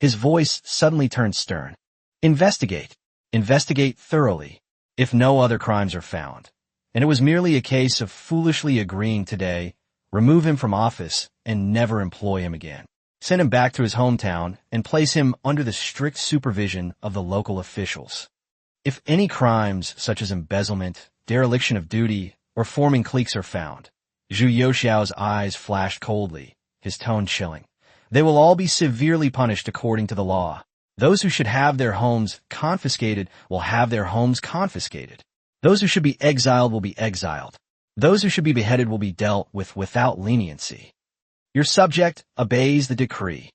His voice suddenly turned stern. Investigate. Investigate thoroughly, if no other crimes are found. And it was merely a case of foolishly agreeing today, remove him from office, and never employ him again. Send him back to his hometown and place him under the strict supervision of the local officials. If any crimes such as embezzlement, dereliction of duty, or forming cliques are found, Zhu Youxiao's eyes flashed coldly, his tone chilling. They will all be severely punished according to the law. Those who should have their homes confiscated will have their homes confiscated. Those who should be exiled will be exiled. Those who should be beheaded will be dealt with without leniency. Your subject obeys the decree.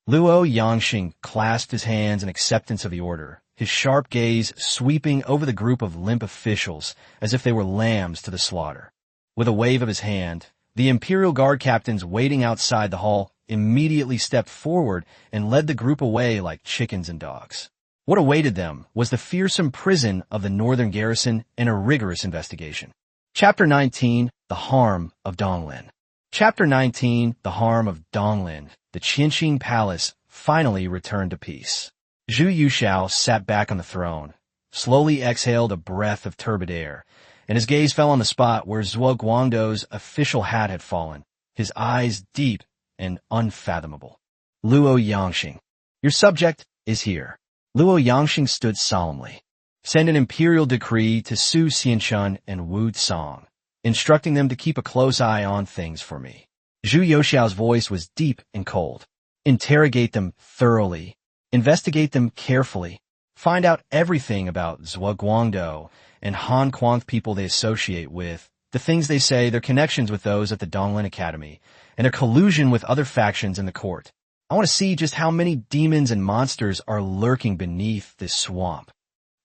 Luo Yangxing clasped his hands in acceptance of the order, his sharp gaze sweeping over the group of limp officials as if they were lambs to the slaughter. With a wave of his hand, the Imperial Guard captains waiting outside the hall immediately stepped forward and led the group away like chickens and dogs. What awaited them was the fearsome prison of the Northern Garrison and a rigorous investigation. Chapter 19, The Harm of Donglin. Chapter 19, The Harm of Donglin. The Qianxing Palace finally returned to peace. Zhu Yuxiao sat back on the throne, slowly exhaled a breath of turbid air, and his gaze fell on the spot where Zhuo Guangdou's official hat had fallen, his eyes deep and unfathomable. Luo Yangxing, your subject is here. Luo Yangxing stood solemnly. Send an imperial decree to Su Xianchun and Wu Tsang, instructing them to keep a close eye on things for me. Zhu Youxiao's voice was deep and cold. Interrogate them thoroughly. Investigate them carefully. Find out everything about Zhuo Guangdou and Han Kuang people they associate with, the things they say, their connections with those at the Donglin Academy, and their collusion with other factions in the court. I want to see just how many demons and monsters are lurking beneath this swamp.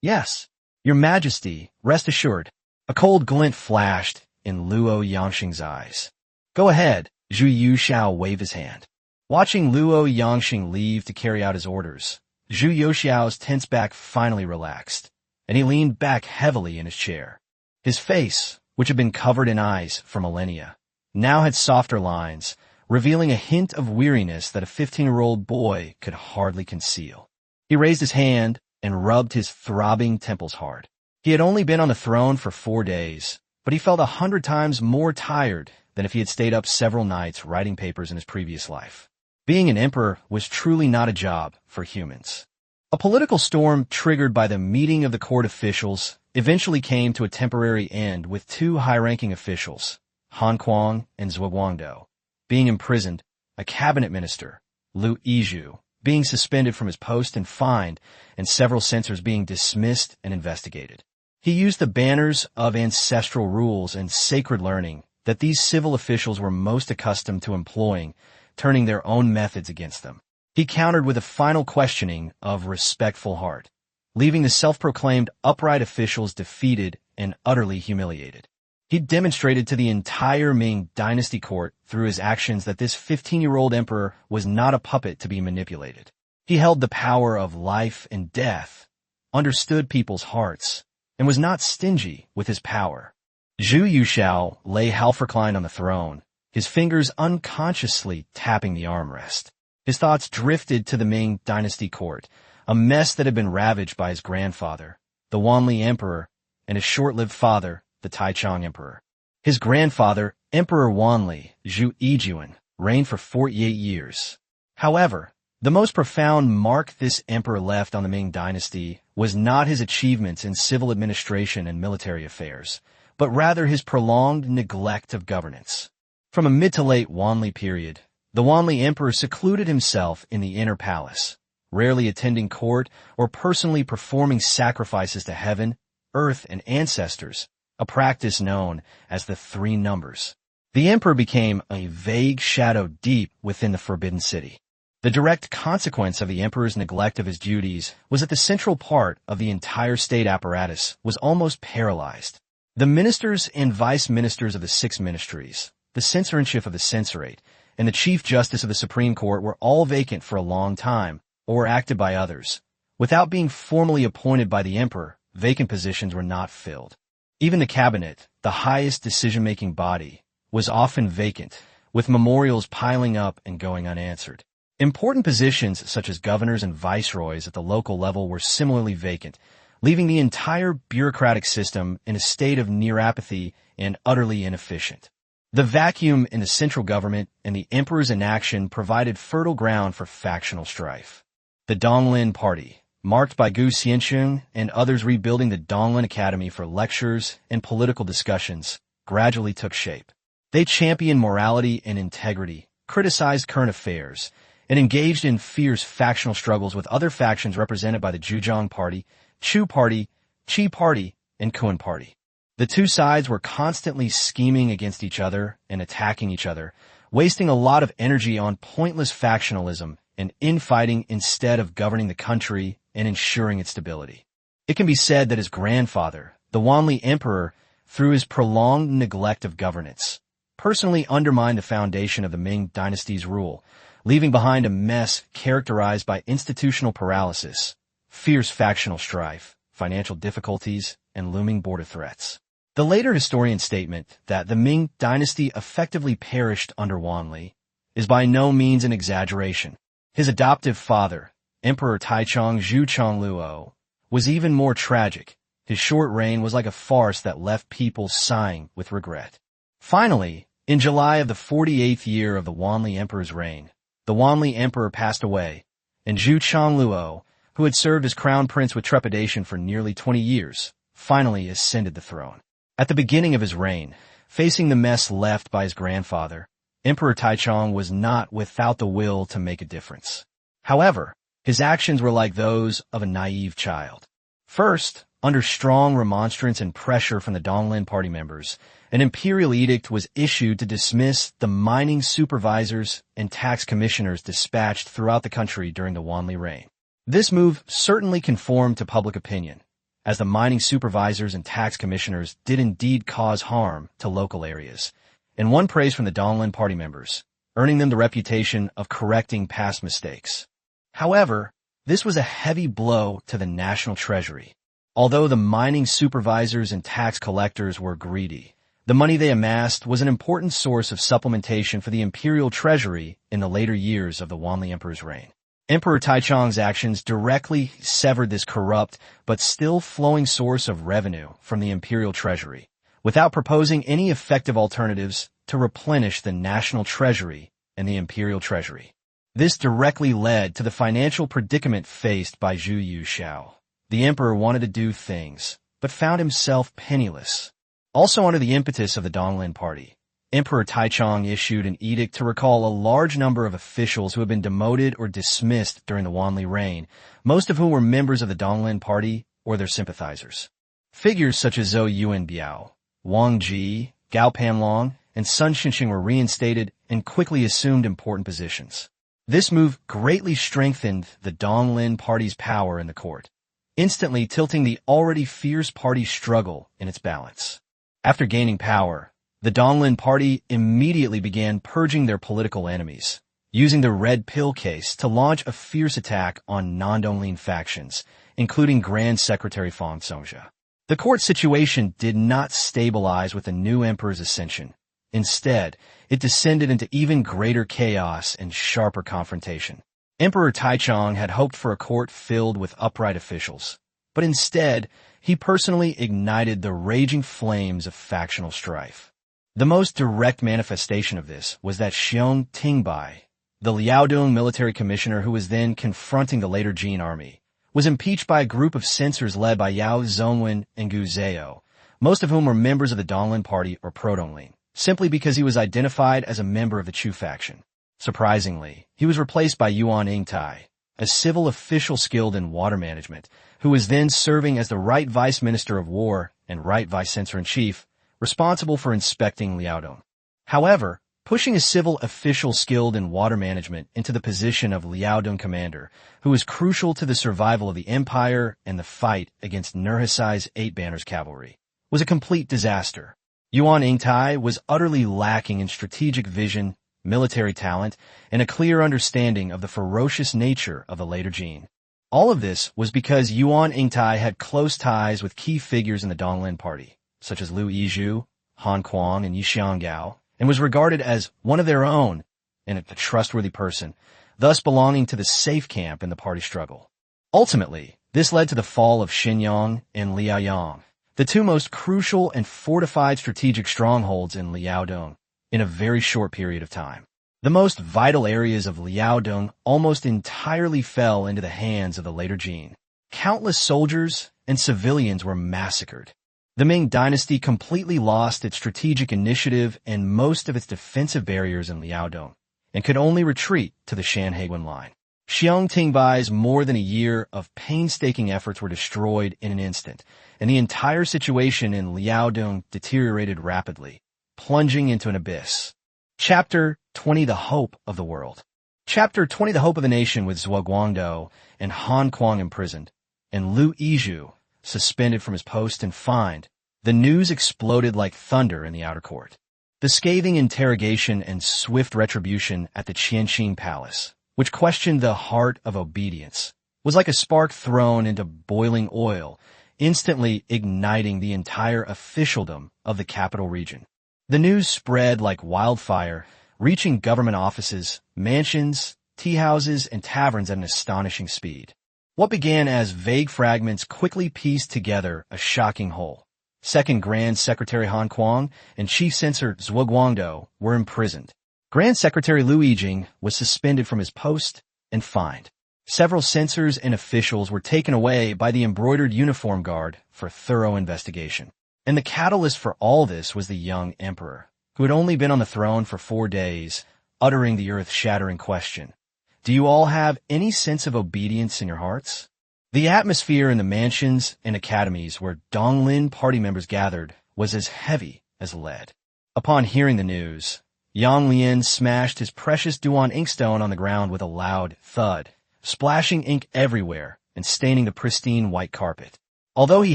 Yes, Your Majesty, rest assured. A cold glint flashed in Luo Yangxing's eyes. Go ahead, Zhu Yuxiao waved his hand. Watching Luo Yangxing leave to carry out his orders, Zhu Youxiao's tense back finally relaxed, and he leaned back heavily in his chair. His face, which had been covered in ice for millennia, now had softer lines, revealing a hint of weariness that a 15-year-old boy could hardly conceal. He raised his hand and rubbed his throbbing temples hard. He had only been on the throne for 4 days, but he felt 100 times more tired than if he had stayed up several nights writing papers in his previous life. Being an emperor was truly not a job for humans. A political storm triggered by the meeting of the court officials eventually came to a temporary end with 2 high-ranking officials, Han Kuang and Zhuo Guangdou, being imprisoned, a cabinet minister, Lu Yizhu, being suspended from his post and fined, and several censors being dismissed and investigated. He used the banners of ancestral rules and sacred learning that these civil officials were most accustomed to employing, turning their own methods against them. He countered with a final questioning of respectful heart. leaving the self-proclaimed upright officials defeated and utterly humiliated. He demonstrated to the entire Ming dynasty court through his actions that this 15-year-old emperor was not a puppet to be manipulated. He held the power of life and death, understood people's hearts, and was not stingy with his power. Zhu Yuxiao lay half-reclined on the throne, his fingers unconsciously tapping the armrest. His thoughts drifted to the Ming dynasty court, a mess that had been ravaged by his grandfather, the Wanli Emperor, and his short-lived father, the Taichung Emperor. His grandfather, Emperor Wanli, Zhu Yijuan, reigned for 48 years. However, the most profound mark this emperor left on the Ming dynasty was not his achievements in civil administration and military affairs, but rather his prolonged neglect of governance. From a mid to late Wanli period, the Wanli emperor secluded himself in the inner palace, rarely attending court or personally performing sacrifices to heaven, earth, and ancestors, a practice known as the Three Numbers. The emperor became a vague shadow deep within the Forbidden City. The direct consequence of the emperor's neglect of his duties was that the central part of the entire state apparatus was almost paralyzed. The ministers and vice ministers of the six ministries, the censorship of the censorate, and the Chief Justice of the Supreme Court were all vacant for a long time, or acted by others. Without being formally appointed by the emperor, vacant positions were not filled. Even the cabinet, the highest decision-making body, was often vacant, with memorials piling up and going unanswered. Important positions such as governors and viceroys at the local level were similarly vacant, leaving the entire bureaucratic system in a state of near apathy and utterly inefficient. The vacuum in the central government and the emperor's inaction provided fertile ground for factional strife. The Donglin Party, marked by Gu Xiansheng and others rebuilding the Donglin Academy for lectures and political discussions, gradually took shape. They championed morality and integrity, criticized current affairs, and engaged in fierce factional struggles with other factions represented by the Zhujiang Party, Chu Party, Qi Party, and Kun Party. The two sides were constantly scheming against each other and attacking each other, wasting a lot of energy on pointless factionalism and infighting instead of governing the country and ensuring its stability. It can be said that his grandfather, the Wanli Emperor, through his prolonged neglect of governance, personally undermined the foundation of the Ming dynasty's rule, leaving behind a mess characterized by institutional paralysis, fierce factional strife, financial difficulties, and looming border threats. The later historian statement that the Ming dynasty effectively perished under Wanli is by no means an exaggeration. His adoptive father, Emperor Taichung Zhu Chongluo, was even more tragic. His short reign was like a farce that left people sighing with regret. Finally, in July of the 48th year of the Wanli Emperor's reign, the Wanli Emperor passed away, and Zhu Chongluo, who had served as crown prince with trepidation for nearly 20 years, finally ascended the throne. At the beginning of his reign, facing the mess left by his grandfather, Emperor Taichung was not without the will to make a difference. However, his actions were like those of a naive child. First, under strong remonstrance and pressure from the Donglin Party members, an imperial edict was issued to dismiss the mining supervisors and tax commissioners dispatched throughout the country during the Wanli reign. This move certainly conformed to public opinion, as the mining supervisors and tax commissioners did indeed cause harm to local areas, and won praise from the Donglin Party members, earning them the reputation of correcting past mistakes. However, this was a heavy blow to the national treasury. Although the mining supervisors and tax collectors were greedy, the money they amassed was an important source of supplementation for the imperial treasury in the later years of the Wanli Emperor's reign. Emperor Taichung's actions directly severed this corrupt but still flowing source of revenue from the imperial treasury, without proposing any effective alternatives to replenish the national treasury and the imperial treasury. This directly led to the financial predicament faced by Zhu Yuxiao. The emperor wanted to do things, but found himself penniless. Also under the impetus of the Donglin Party, Emperor Taichung issued an edict to recall a large number of officials who had been demoted or dismissed during the Wanli reign, most of whom were members of the Donglin Party or their sympathizers. Figures such as Zhou Yuanbiao, Wang Ji, Gao Panlong, and Sun Xinxing were reinstated and quickly assumed important positions. This move greatly strengthened the Donglin Party's power in the court. instantly tilting the already fierce party's struggle in its balance. After gaining power, the Donglin Party immediately began purging their political enemies, using the Red Pill case to launch a fierce attack on non-Donglin factions, including Grand Secretary Fang Songzhi. The court situation did not stabilize with the new emperor's ascension. Instead, it descended into even greater chaos and sharper confrontation. Emperor Taichung had hoped for a court filled with upright officials, but instead, he personally ignited the raging flames of factional strife. The most direct manifestation of this was that Xiong Tingbai, the Liaodong military commissioner who was then confronting the later Jin army, was impeached by a group of censors led by Yao Zongwen and Gu Zhao, most of whom were members of the Donglin Party or Pro-Donglin, simply because he was identified as a member of the Chu faction. Surprisingly, he was replaced by Yuan Yingtai, a civil official skilled in water management, who was then serving as the Right Vice Minister of War and Right Vice Censor-in-Chief, responsible for inspecting Liaodong. However, pushing a civil official skilled in water management into the position of Liaodong commander, who was crucial to the survival of the empire and the fight against Nurhasai's Eight Banners cavalry, was a complete disaster. Yuan Yingtai was utterly lacking in strategic vision, military talent, and a clear understanding of the ferocious nature of the later Jin. All of this was because Yuan Yingtai had close ties with key figures in the Donglin Party, such as Liu Yizhu, Han Kuang, and Yi Xianggao, and was regarded as one of their own and a trustworthy person, thus belonging to the safe camp in the party struggle. Ultimately, this led to the fall of Xinyang and Liaoyang, the two most crucial and fortified strategic strongholds in Liaodong, in a very short period of time. The most vital areas of Liaodong almost entirely fell into the hands of the later Jin. Countless soldiers and civilians were massacred. The Ming dynasty completely lost its strategic initiative and most of its defensive barriers in Liaodong, and could only retreat to the Shanhaiguan line. Xiong Tingbai's more than a year of painstaking efforts were destroyed in an instant, and the entire situation in Liaodong deteriorated rapidly, plunging into an abyss. Chapter 20: The Hope of the World. Chapter 20: The Hope of the Nation, with Zhuo Guangdou and Han Kuang imprisoned, and Liu Yizhu suspended from his post and fined. The news exploded like thunder in the outer court. The scathing interrogation and swift retribution at the Qianxin Palace, which questioned the heart of obedience, was like a spark thrown into boiling oil, instantly igniting the entire officialdom of the capital region. The news spread like wildfire, reaching government offices, mansions, tea houses, and taverns at an astonishing speed. What began as vague fragments quickly pieced together a shocking whole. Second Grand Secretary Han Kuang and Chief Censor Zhuo Guangdou were imprisoned. Grand Secretary Liu Yijing was suspended from his post and fined. Several censors and officials were taken away by the embroidered uniform guard for thorough investigation. And the catalyst for all this was the young emperor, who had only been on the throne for 4 days, uttering the earth-shattering question: "Do you all have any sense of obedience in your hearts?" The atmosphere in the mansions and academies where Donglin Party members gathered was as heavy as lead. Upon hearing the news, Yang Lian smashed his precious Duan inkstone on the ground with a loud thud, splashing ink everywhere and staining the pristine white carpet. Although he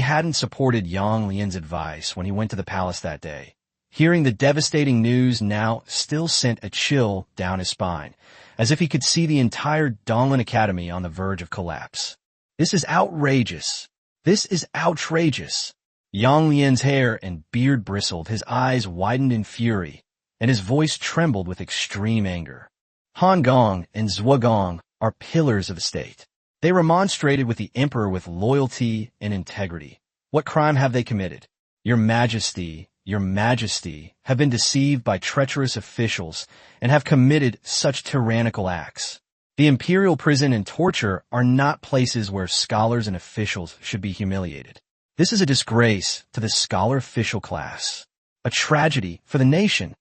hadn't supported Yang Lian's advice when he went to the palace that day, hearing the devastating news now still sent a chill down his spine, as if he could see the entire Donglin Academy on the verge of collapse. This is outrageous. This is outrageous. Yang Lian's hair and beard bristled, his eyes widened in fury, and his voice trembled with extreme anger. Han Gong and Zhuo Gong are pillars of the state. They remonstrated with the emperor with loyalty and integrity. What crime have they committed? Your Majesty, have been deceived by treacherous officials and have committed such tyrannical acts. The imperial prison and torture are not places where scholars and officials should be humiliated. This is a disgrace to the scholar official class, a tragedy for the nation.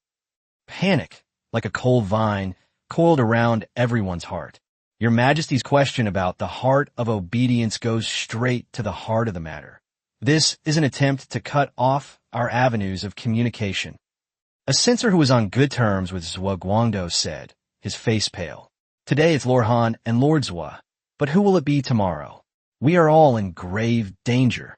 Panic, like a cold vine, coiled around everyone's heart. Your Majesty's question about the heart of obedience goes straight to the heart of the matter. This is an attempt to cut off our avenues of communication. A censor who was on good terms with Zhuo Guangdou said, his face pale, "Today it's Lord Han and Lord Zhuo, but who will it be tomorrow?" We are all in grave danger.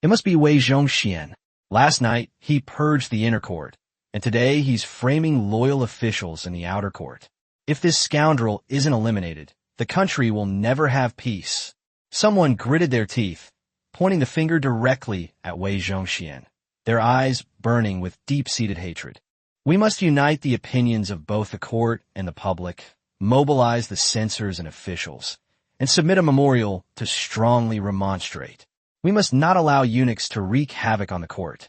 It must be Wei Zhongxian. Last night, he purged the inner court, and today he's framing loyal officials in the outer court. If this scoundrel isn't eliminated, the country will never have peace. Someone gritted their teeth, pointing the finger directly at Wei Zhongxian, their eyes burning with deep-seated hatred. We must unite the opinions of both the court and the public, mobilize the censors and officials, and submit a memorial to strongly remonstrate. We must not allow eunuchs to wreak havoc on the court.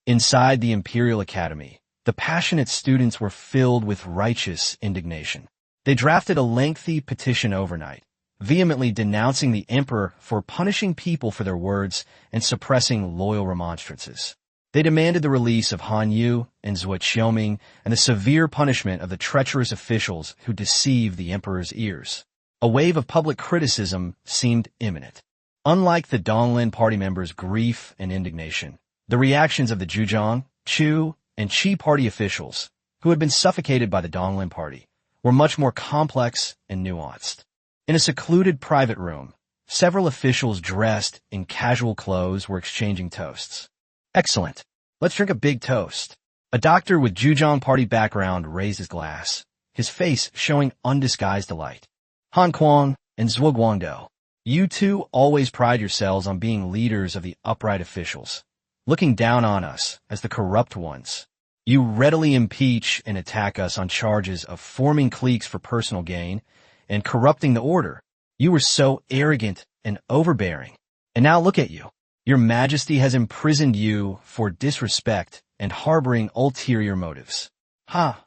Inside the Imperial Academy, the passionate students were filled with righteous indignation. They drafted a lengthy petition overnight, vehemently denouncing the emperor for punishing people for their words and suppressing loyal remonstrances. They demanded the release of Han Yu and Zhuo Qiuming and the severe punishment of the treacherous officials who deceived the emperor's ears. A wave of public criticism seemed imminent. Unlike the Donglin party members' grief and indignation, the reactions of the Zhujiang, Chu, and Qi party officials, who had been suffocated by the Donglin party, were much more complex and nuanced. In a secluded private room, several officials dressed in casual clothes were exchanging toasts. Excellent. Let's drink a big toast. A doctor with Zhujiang party background raised his glass, his face showing undisguised delight. Han Kuang and Zhuo Guangdou, you two always pride yourselves on being leaders of the upright officials, looking down on us as the corrupt ones. You readily impeach and attack us on charges of forming cliques for personal gain and corrupting the order. You were so arrogant and overbearing. And now look at you. Your Majesty has imprisoned you for disrespect and harboring ulterior motives.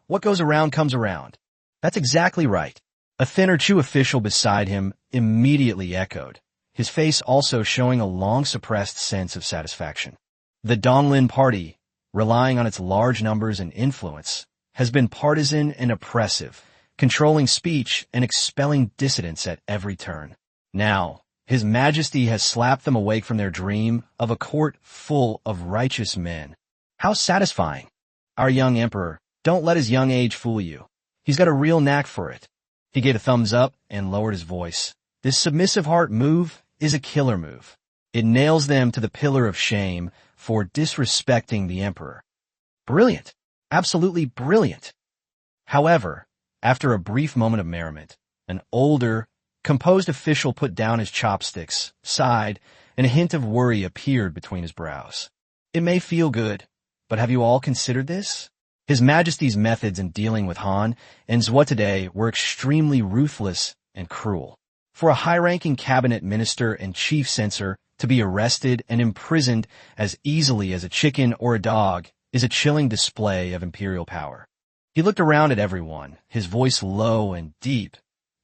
What goes around comes around. That's exactly right. A thinner Chu official beside him immediately echoed, his face also showing a long-suppressed sense of satisfaction. The Donglin party, relying on its large numbers and influence, has been partisan and oppressive, controlling speech and expelling dissidents at every turn. Now, His Majesty has slapped them awake from their dream of a court full of righteous men. How satisfying! Our young emperor, don't let his young age fool you. He's got a real knack for it. He gave a thumbs up and lowered his voice. This submissive heart move is a killer move. It nails them to the pillar of shame for disrespecting the emperor. Brilliant. Absolutely brilliant. However, after a brief moment of merriment, an older, composed official put down his chopsticks, sighed, and a hint of worry appeared between his brows. It may feel good, but have you all considered this? His Majesty's methods in dealing with Han and Zhuo today were extremely ruthless and cruel. For a high-ranking cabinet minister and chief censor to be arrested and imprisoned as easily as a chicken or a dog is a chilling display of imperial power. He looked around at everyone, his voice low and deep.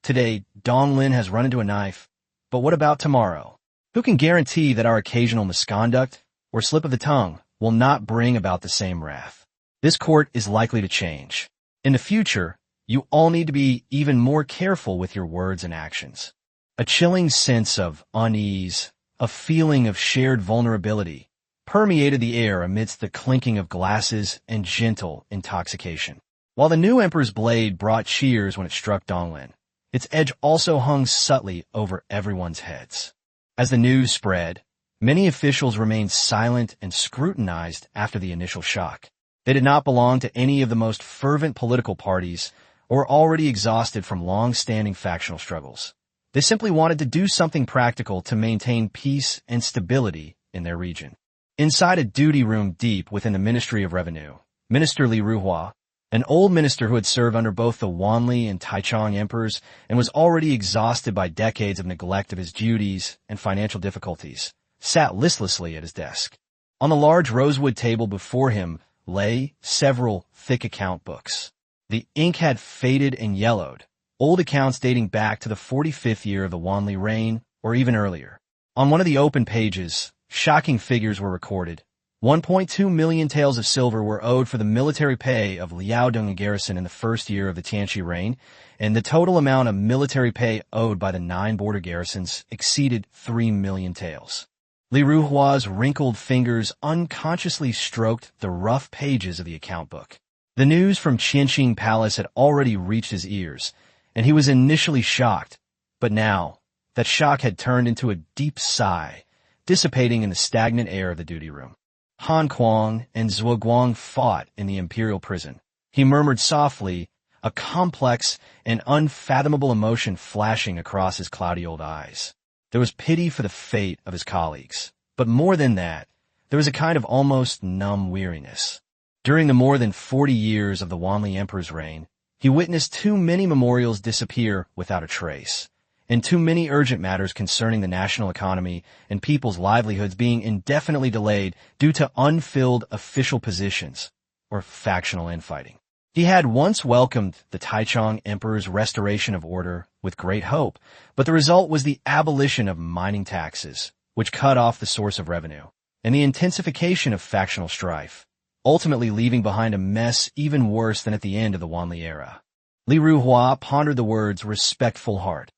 Today, Donglin has run into a knife, but what about tomorrow? Who can guarantee that our occasional misconduct or slip of the tongue will not bring about the same wrath? This court is likely to change. In the future, you all need to be even more careful with your words and actions. A chilling sense of unease, a feeling of shared vulnerability, permeated the air amidst the clinking of glasses and gentle intoxication. While the new emperor's blade brought cheers when it struck Donglin, its edge also hung subtly over everyone's heads. As the news spread, many officials remained silent and scrutinized after the initial shock. They did not belong to any of the most fervent political parties or were already exhausted from long-standing factional struggles. They simply wanted to do something practical to maintain peace and stability in their region. Inside a duty room deep within the Ministry of Revenue, Minister Li Ruhua, an old minister who had served under both the Wanli and Taichung emperors and was already exhausted by decades of neglect of his duties and financial difficulties, sat listlessly at his desk. On the large rosewood table before him lay several thick account books. The ink had faded and yellowed, old accounts dating back to the 45th year of the Wanli reign or even earlier. On one of the open pages, shocking figures were recorded. 1.2 million taels of silver were owed for the military pay of Liaodong garrison in the first year of the Tianqi reign, and the total amount of military pay owed by the 9 border garrisons exceeded 3 million taels. Li Ruhua's wrinkled fingers unconsciously stroked the rough pages of the account book. The news from Qianqing Palace had already reached his ears, and he was initially shocked, but now, That shock had turned into a deep sigh, dissipating in the stagnant air of the duty room. Han Kuang and Zhuo Guang fought in the imperial prison. He murmured softly, a complex and unfathomable emotion flashing across his cloudy old eyes. There was pity for the fate of his colleagues, but more than that, there was a kind of almost numb weariness. During the more than 40 years of the Wanli Emperor's reign, he witnessed too many memorials disappear without a trace, and too many urgent matters concerning the national economy and people's livelihoods being indefinitely delayed due to unfilled official positions or factional infighting. He had once welcomed the Taichung Emperor's restoration of order with great hope, but the result was the abolition of mining taxes, which cut off the source of revenue, and the intensification of factional strife, ultimately leaving behind a mess even worse than at the end of the Wanli era. Li Ruhua pondered the words respectful heart,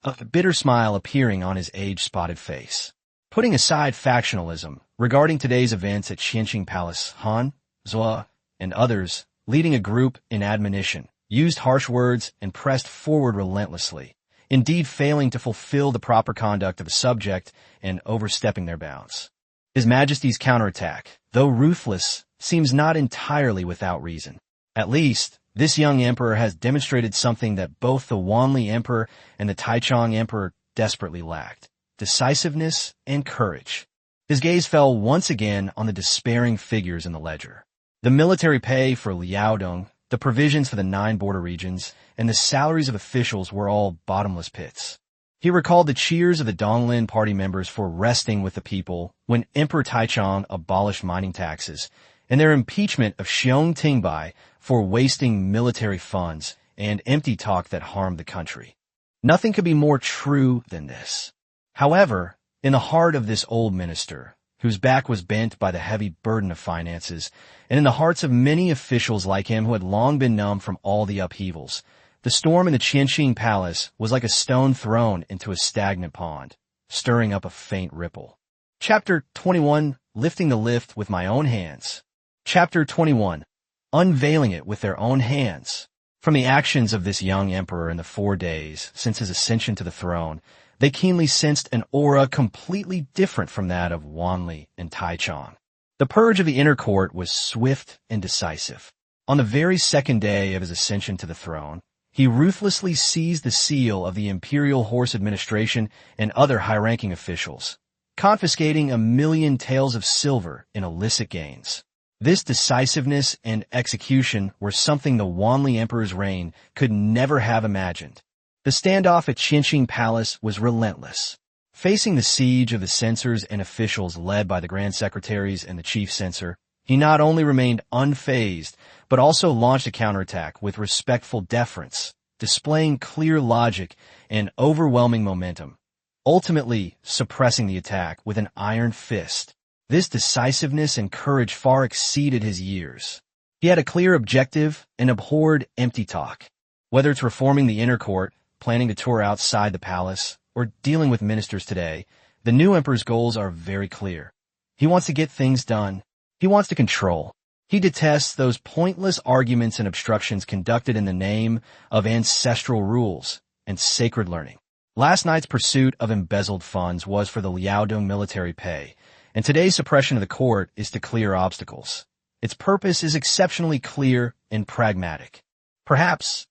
a bitter smile appearing on his age-spotted face. Putting aside factionalism, regarding today's events at Qianqing Palace, Han, Zhuo, and others, leading a group in admonition, used harsh words and pressed forward relentlessly, indeed failing to fulfill the proper conduct of a subject and overstepping their bounds. His Majesty's counterattack, though ruthless, seems not entirely without reason. At least, this young emperor has demonstrated something that both the Wanli Emperor and the Taichung Emperor desperately lacked: decisiveness and courage. His gaze fell once again on the despairing figures in the ledger. The military pay for Liaodong, the provisions for the 9 border regions, and the salaries of officials were all bottomless pits. He recalled the cheers of the Donglin party members for resting with the people when Emperor Taichung abolished mining taxes, and their impeachment of Xiong Tingbai for wasting military funds and empty talk that harmed the country. Nothing could be more true than this. However, in the heart of this old minister, whose back was bent by the heavy burden of finances, and in the hearts of many officials like him who had long been numb from all the upheavals, the storm in the Qianqing Palace was like a stone thrown into a stagnant pond, stirring up a faint ripple. Chapter 21, Lifting the Lift with My Own Hands. Chapter 21, Unveiling It with Their Own Hands. From the actions of this young emperor in the 4 days since his ascension to the throne, they keenly sensed an aura completely different from that of Wanli and Taichung. The purge of the inner court was swift and decisive. On the very second day of his ascension to the throne, he ruthlessly seized the seal of the Imperial Horse Administration and other high-ranking officials, confiscating 1 million taels of silver in illicit gains. This decisiveness and execution were something the Wanli Emperor's reign could never have imagined. The standoff at Qianqing Palace was relentless. Facing the siege of the censors and officials led by the Grand Secretaries and the Chief Censor, he not only remained unfazed, but also launched a counterattack with respectful deference, displaying clear logic and overwhelming momentum, ultimately suppressing the attack with an iron fist. This decisiveness and courage far exceeded his years. He had a clear objective and abhorred empty talk. Whether it's reforming the inner court, planning to tour outside the palace, or dealing with ministers today, the new emperor's goals are very clear. He wants to get things done. He wants to control. He detests those pointless arguments and obstructions conducted in the name of ancestral rules and sacred learning. Last night's pursuit of embezzled funds was for the Liaodong military pay, and today's suppression of the court is to clear obstacles. Its purpose is exceptionally clear and pragmatic. Perhaps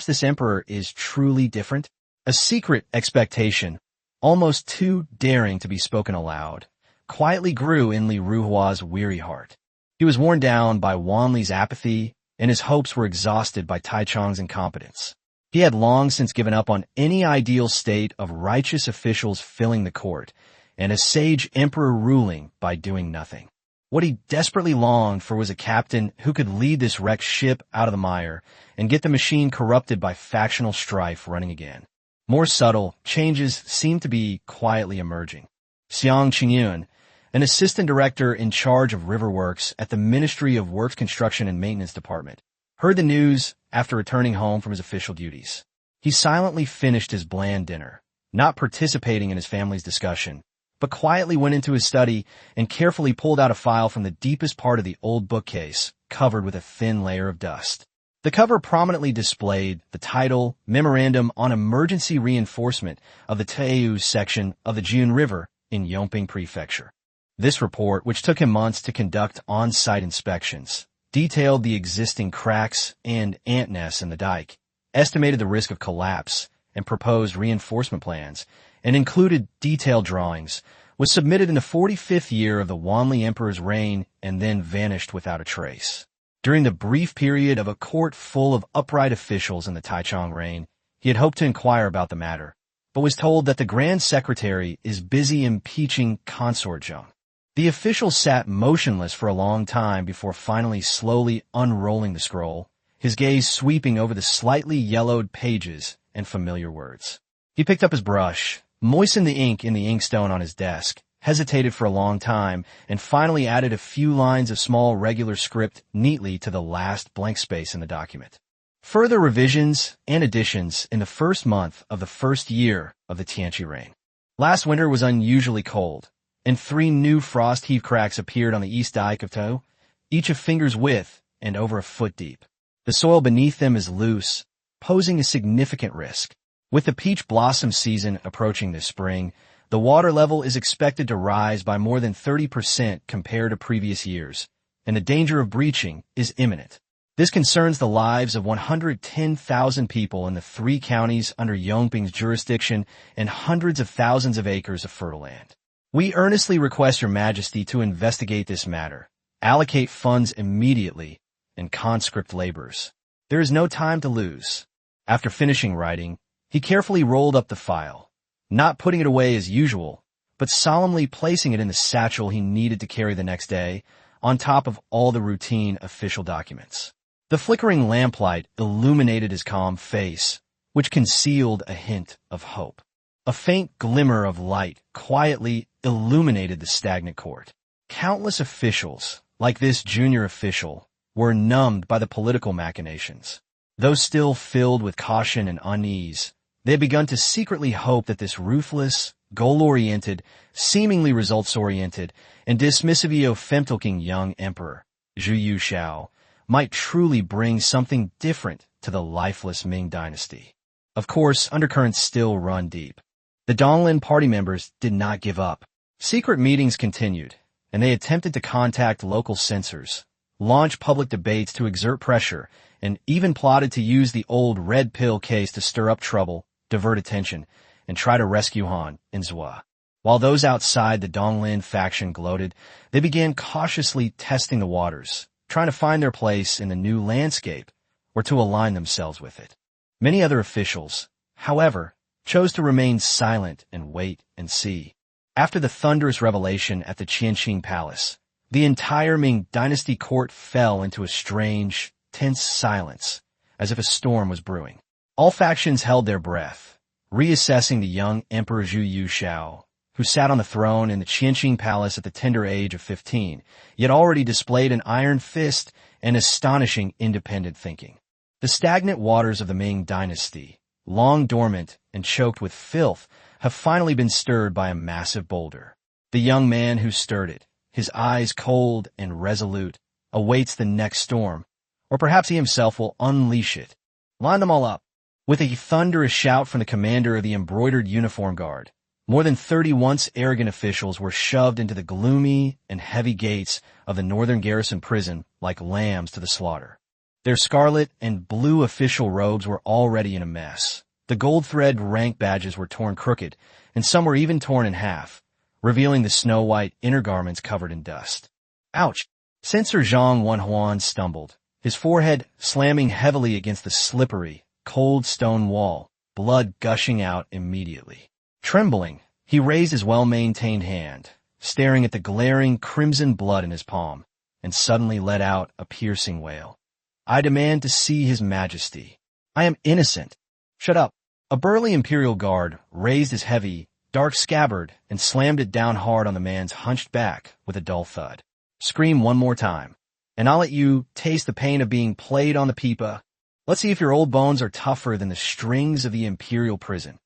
this emperor is truly different. A secret expectation, almost too daring to be spoken aloud, quietly grew in Li Ruhua's weary heart. He was worn down by Wanli's apathy, and his hopes were exhausted by Taichung's incompetence. He had long since given up on any ideal state of righteous officials filling the court, and a sage emperor ruling by doing nothing. What he desperately longed for was a captain who could lead this wrecked ship out of the mire and get the machine corrupted by factional strife running again. More subtle changes seemed to be quietly emerging. Xiang Qingyun, an assistant director in charge of river works at the Ministry of Works Construction and Maintenance Department, heard the news after returning home from his official duties. He silently finished his bland dinner, not participating in his family's discussion, but quietly went into his study and carefully pulled out a file from the deepest part of the old bookcase, covered with a thin layer of dust. The cover prominently displayed the title Memorandum on Emergency Reinforcement of the Taeyu section of the Jiun River in Yongping Prefecture. This report, which took him months to conduct on-site inspections, detailed the existing cracks and ant nests in the dike, estimated the risk of collapse, and proposed reinforcement plans, and included detailed drawings, was submitted in the 45th year of the Wanli Emperor's reign and then vanished without a trace. During the brief period of a court full of upright officials in the Taichung reign, he had hoped to inquire about the matter, but was told that the Grand Secretary is busy impeaching Consort Zheng. The official sat motionless for a long time before finally slowly unrolling the scroll, his gaze sweeping over the slightly yellowed pages and familiar words. He picked up his brush, moistened the ink in the inkstone on his desk, hesitated for a long time, and finally added a few lines of small regular script neatly to the last blank space in the document. Further revisions and additions in the first month of the first year of the Tianqi reign. Last winter was unusually cold, and 3 new frost-heave cracks appeared on the east dike of Tao, each a finger's width and over a foot deep. The soil beneath them is loose, posing a significant risk. With the peach blossom season approaching this spring, the water level is expected to rise by more than 30% compared to previous years, and the danger of breaching is imminent. This concerns the lives of 110,000 people in the 3 counties under Yongping's jurisdiction and hundreds of thousands of acres of fertile land. We earnestly request Your Majesty to investigate this matter, allocate funds immediately, and conscript laborers. There is no time to lose. After finishing writing, he carefully rolled up the file, not putting it away as usual, but solemnly placing it in the satchel he needed to carry the next day, on top of all the routine official documents. The flickering lamplight illuminated his calm face, which concealed a hint of hope. A faint glimmer of light quietly illuminated the stagnant court. Countless officials, like this junior official, were numbed by the political machinations. Though still filled with caution and unease, they had begun to secretly hope that this ruthless, goal-oriented, seemingly results-oriented, and dismissive-femtalking young emperor, Zhu Yuxiao, might truly bring something different to the lifeless Ming dynasty. Of course, undercurrents still run deep. The Donglin party members did not give up. Secret meetings continued, and they attempted to contact local censors, launch public debates to exert pressure, and even plotted to use the old red pill case to stir up trouble, divert attention, and try to rescue Han in Zhua. While those outside the Donglin faction gloated, they began cautiously testing the waters, trying to find their place in the new landscape or to align themselves with it. Many other officials, however, chose to remain silent and wait and see. After the thunderous revelation at the Qianqing Palace, the entire Ming dynasty court fell into a strange, tense silence, as if a storm was brewing. All factions held their breath, reassessing the young Emperor Zhu Yuxiao, who sat on the throne in the Qianqing Palace at the tender age of 15, yet already displayed an iron fist and astonishing independent thinking. The stagnant waters of the Ming dynasty, long dormant and choked with filth, have finally been stirred by a massive boulder. The young man who stirred it, his eyes cold and resolute, awaits the next storm, or perhaps he himself will unleash it. Line them all up. With a thunderous shout from the commander of the embroidered uniform guard, more than 30 once arrogant officials were shoved into the gloomy and heavy gates of the northern garrison prison like lambs to the slaughter. Their scarlet and blue official robes were already in a mess. The gold thread rank badges were torn crooked, and some were even torn in half, revealing the snow-white inner garments covered in dust. Ouch! Censor Zhang Wenhuan stumbled, his forehead slamming heavily against the slippery, cold stone wall, blood gushing out immediately. Trembling, he raised his well-maintained hand, staring at the glaring crimson blood in his palm, and suddenly let out a piercing wail. I demand to see His Majesty. I am innocent. Shut up. A burly imperial guard raised his heavy, dark scabbard and slammed it down hard on the man's hunched back with a dull thud. Scream one more time, and I'll let you taste the pain of being played on the pipa. Let's see if your old bones are tougher than the strings of the imperial prison.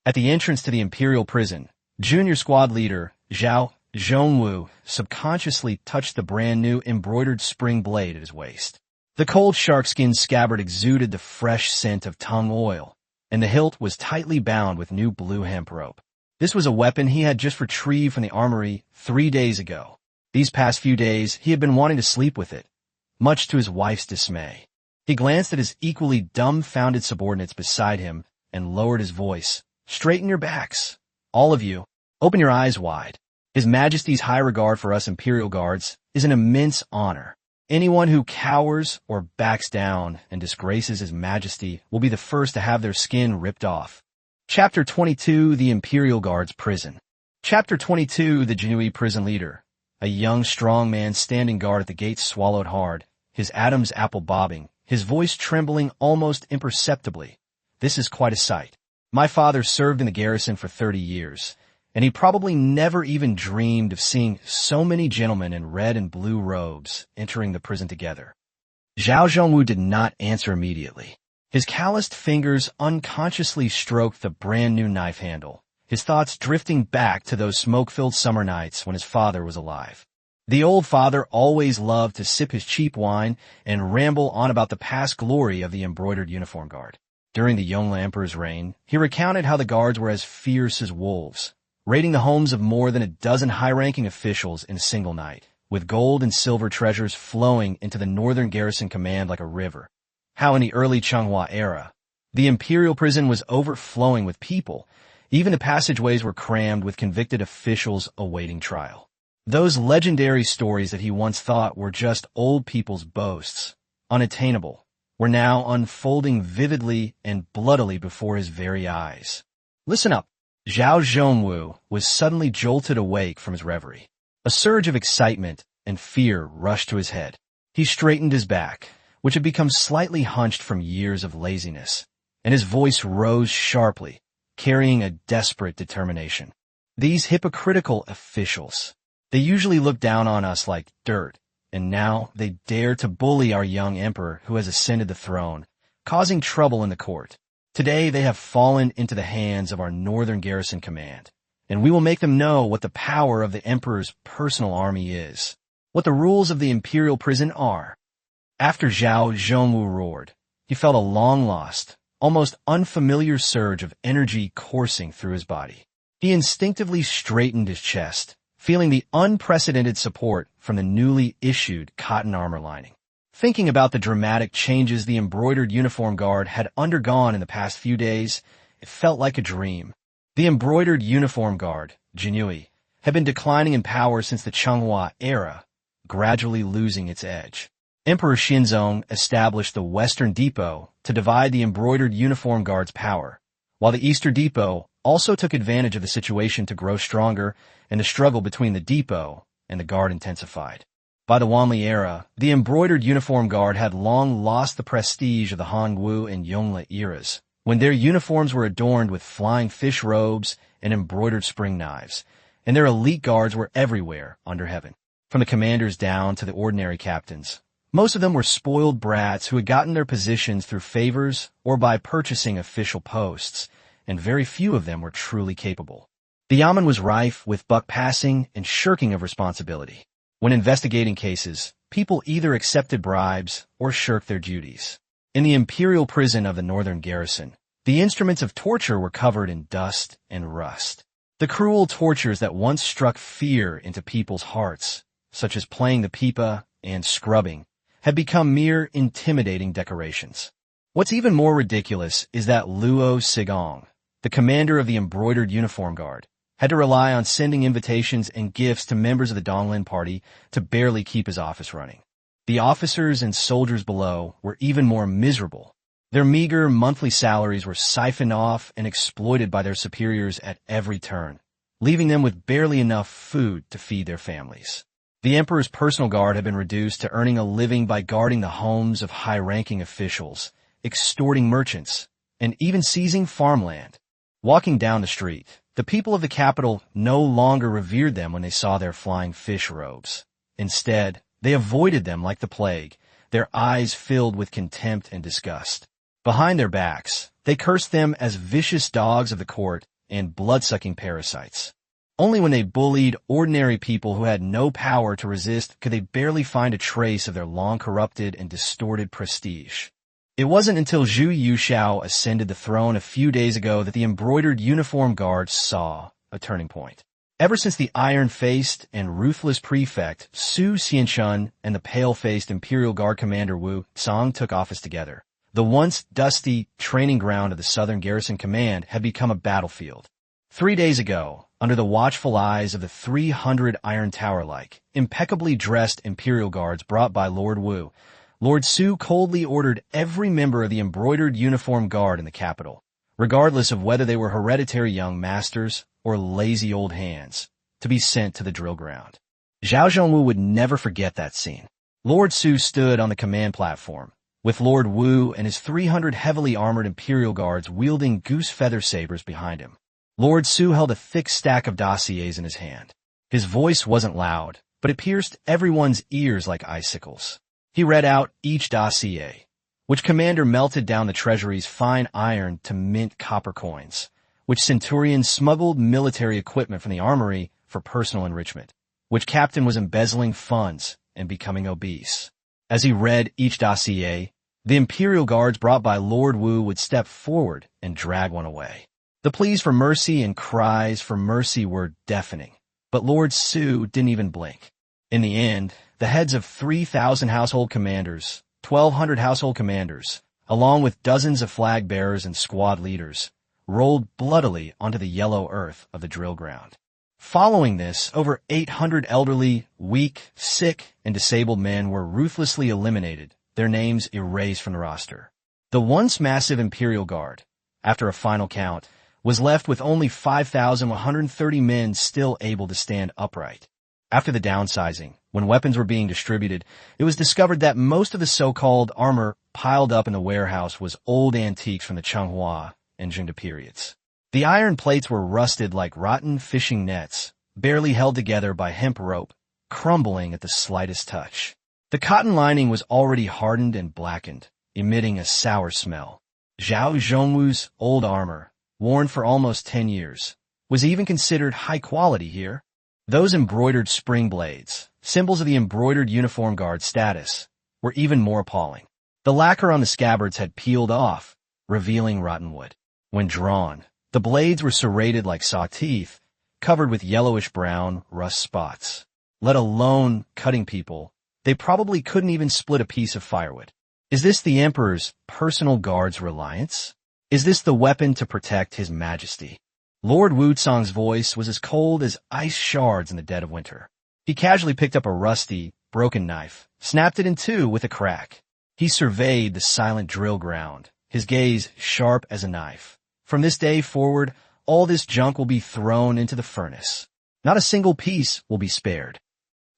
At the entrance to the imperial prison, junior squad leader Zhao Zhongwu subconsciously touched the brand-new embroidered spring blade at his waist. The cold sharkskin scabbard exuded the fresh scent of tung oil, and the hilt was tightly bound with new blue hemp rope. This was a weapon he had just retrieved from the armory 3 days ago. These past few days, he had been wanting to sleep with it, much to his wife's dismay. He glanced at his equally dumbfounded subordinates beside him and lowered his voice. "Straighten your backs. All of you, open your eyes wide. His Majesty's high regard for us Imperial Guards is an immense honor. Anyone who cowers or backs down and disgraces His Majesty will be the first to have their skin ripped off." Chapter 22, The Imperial Guards Prison. Chapter 22, The Jinui Prison Leader. A young, strong man standing guard at the gates swallowed hard, his Adam's apple bobbing, his voice trembling almost imperceptibly. "This is quite a sight. My father served in the garrison for 30 years, and he probably never even dreamed of seeing so many gentlemen in red and blue robes entering the prison together." Zhao Zhongwu did not answer immediately. His calloused fingers unconsciously stroked the brand-new knife handle, his thoughts drifting back to those smoke-filled summer nights when his father was alive. The old father always loved to sip his cheap wine and ramble on about the past glory of the embroidered uniform guard. During the Yongle Emperor's reign, he recounted how the guards were as fierce as wolves, raiding the homes of more than a dozen high-ranking officials in a single night, with gold and silver treasures flowing into the northern garrison command like a river. How in the early Changhua era, the imperial prison was overflowing with people. Even the passageways were crammed with convicted officials awaiting trial. Those legendary stories that he once thought were just old people's boasts, unattainable, were now unfolding vividly and bloodily before his very eyes. "Listen up." Zhao Zhongwu was suddenly jolted awake from his reverie. A surge of excitement and fear rushed to his head. He straightened his back, which had become slightly hunched from years of laziness, and his voice rose sharply, carrying a desperate determination. "These hypocritical officials. They usually look down on us like dirt, and now they dare to bully our young emperor who has ascended the throne, causing trouble in the court. Today they have fallen into the hands of our northern garrison command, and we will make them know what the power of the emperor's personal army is, what the rules of the imperial prison are." After Zhao Zhongwu roared, he felt a long-lost, almost unfamiliar surge of energy coursing through his body. He instinctively straightened his chest, feeling the unprecedented support from the newly issued cotton armor lining. Thinking about the dramatic changes the embroidered uniform guard had undergone in the past few days, it felt like a dream. The embroidered uniform guard, Jinui, had been declining in power since the Changhua era, gradually losing its edge. Emperor Xinzong established the Western Depot to divide the embroidered uniform guard's power, while the Eastern Depot also took advantage of the situation to grow stronger, and the struggle between the depot and the guard intensified. By the Wanli era, the embroidered uniform guard had long lost the prestige of the Hongwu and Yongle eras, when their uniforms were adorned with flying fish robes and embroidered spring knives, and their elite guards were everywhere under heaven. From the commanders down to the ordinary captains, most of them were spoiled brats who had gotten their positions through favors or by purchasing official posts, and very few of them were truly capable. The Yamen was rife with buck passing and shirking of responsibility. When investigating cases, people either accepted bribes or shirked their duties. In the imperial prison of the northern garrison, the instruments of torture were covered in dust and rust. The cruel tortures that once struck fear into people's hearts, such as playing the pipa and scrubbing, had become mere intimidating decorations. What's even more ridiculous is that Luo Sigong, the commander of the embroidered uniform guard, had to rely on sending invitations and gifts to members of the Donglin Party to barely keep his office running. The officers and soldiers below were even more miserable. Their meager monthly salaries were siphoned off and exploited by their superiors at every turn, leaving them with barely enough food to feed their families. The emperor's personal guard had been reduced to earning a living by guarding the homes of high-ranking officials, extorting merchants, and even seizing farmland. Walking down the street, the people of the capital no longer revered them when they saw their flying fish robes. Instead, they avoided them like the plague, their eyes filled with contempt and disgust. Behind their backs, they cursed them as vicious dogs of the court and blood-sucking parasites. Only when they bullied ordinary people who had no power to resist could they barely find a trace of their long-corrupted and distorted prestige. It wasn't until Zhu Yuxiao ascended the throne a few days ago that the embroidered uniform guards saw a turning point. Ever since the iron-faced and ruthless prefect Su Xianchun and the pale-faced Imperial Guard commander Wu Tsang took office together, the once dusty training ground of the Southern Garrison Command had become a battlefield. 3 days ago, under the watchful eyes of the 300 Iron Tower-like, impeccably dressed Imperial Guards brought by Lord Wu, Lord Su coldly ordered every member of the embroidered uniform guard in the capital, regardless of whether they were hereditary young masters or lazy old hands, to be sent to the drill ground. Zhao Zhongwu would never forget that scene. Lord Su stood on the command platform, with Lord Wu and his 300 heavily armored Imperial Guards wielding goose feather sabers behind him. Lord Su held a thick stack of dossiers in his hand. His voice wasn't loud, but it pierced everyone's ears like icicles. He read out each dossier, which commander melted down the treasury's fine iron to mint copper coins, which centurion smuggled military equipment from the armory for personal enrichment, which captain was embezzling funds and becoming obese. As he read each dossier, the Imperial Guards brought by Lord Wu would step forward and drag one away. The pleas for mercy and cries for mercy were deafening, but Lord Su didn't even blink. In the end, the heads of 3,000 household commanders, 1,200 household commanders, along with dozens of flag bearers and squad leaders, rolled bloodily onto the yellow earth of the drill ground. Following this, over 800 elderly, weak, sick, and disabled men were ruthlessly eliminated, their names erased from the roster. The once massive Imperial Guard, after a final count, was left with only 5,130 men still able to stand upright. After the downsizing, when weapons were being distributed, it was discovered that most of the so-called armor piled up in the warehouse was old antiques from the Changhua and Jingde periods. The iron plates were rusted like rotten fishing nets, barely held together by hemp rope, crumbling at the slightest touch. The cotton lining was already hardened and blackened, emitting a sour smell. Zhao Zhongwu's old armor, worn for almost 10 years, was even considered high quality here. Those embroidered spring blades, symbols of the embroidered uniform guard status, were even more appalling. The lacquer on the scabbards had peeled off, revealing rotten wood. When drawn, the blades were serrated like saw teeth, covered with yellowish-brown rust spots. Let alone cutting people, they probably couldn't even split a piece of firewood. Is this the Emperor's personal guard's reliance? Is this the weapon to protect His Majesty? Lord Wu Tsang's voice was as cold as ice shards in the dead of winter. He casually picked up a rusty, broken knife, snapped it in two with a crack. He surveyed the silent drill ground, his gaze sharp as a knife. From this day forward, all this junk will be thrown into the furnace. Not a single piece will be spared.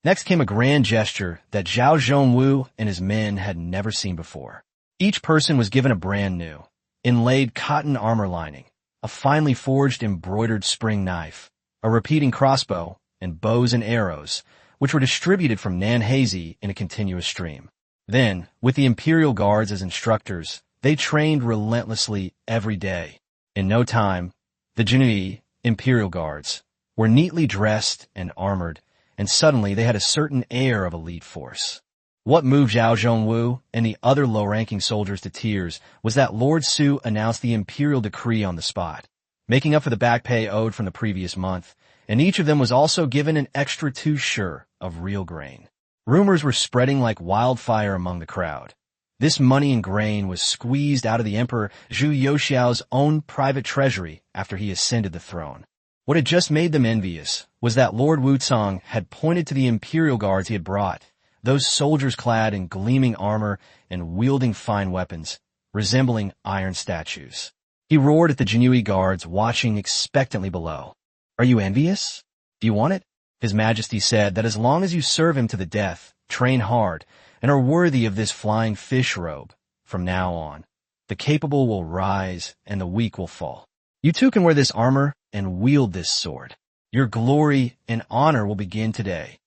Next came a grand gesture that Zhao Zhongwu and his men had never seen before. Each person was given a brand new, inlaid cotton armor lining, a finely forged embroidered spring knife, a repeating crossbow, and bows and arrows, which were distributed from Nanhazi in a continuous stream. Then, with the Imperial Guards as instructors, they trained relentlessly every day. In no time, the Jinui Imperial Guards were neatly dressed and armored, and suddenly they had a certain air of elite force. What moved Zhao Zhongwu and the other low-ranking soldiers to tears was that Lord Su announced the imperial decree on the spot, making up for the back pay owed from the previous month, and each of them was also given an extra 2 sure of real grain. Rumors were spreading like wildfire among the crowd. This money and grain was squeezed out of the Emperor Zhu Yuxiao's own private treasury after he ascended the throne. What had just made them envious was that Lord Wu Tsang had pointed to the Imperial Guards he had brought, those soldiers clad in gleaming armor and wielding fine weapons, resembling iron statues. He roared at the Jinui Guards watching expectantly below. "Are you envious? Do you want it?" His Majesty said that as long as you serve him to the death, train hard, and are worthy of this flying fish robe, from now on, the capable will rise and the weak will fall. You too can wear this armor and wield this sword. Your glory and honor will begin today.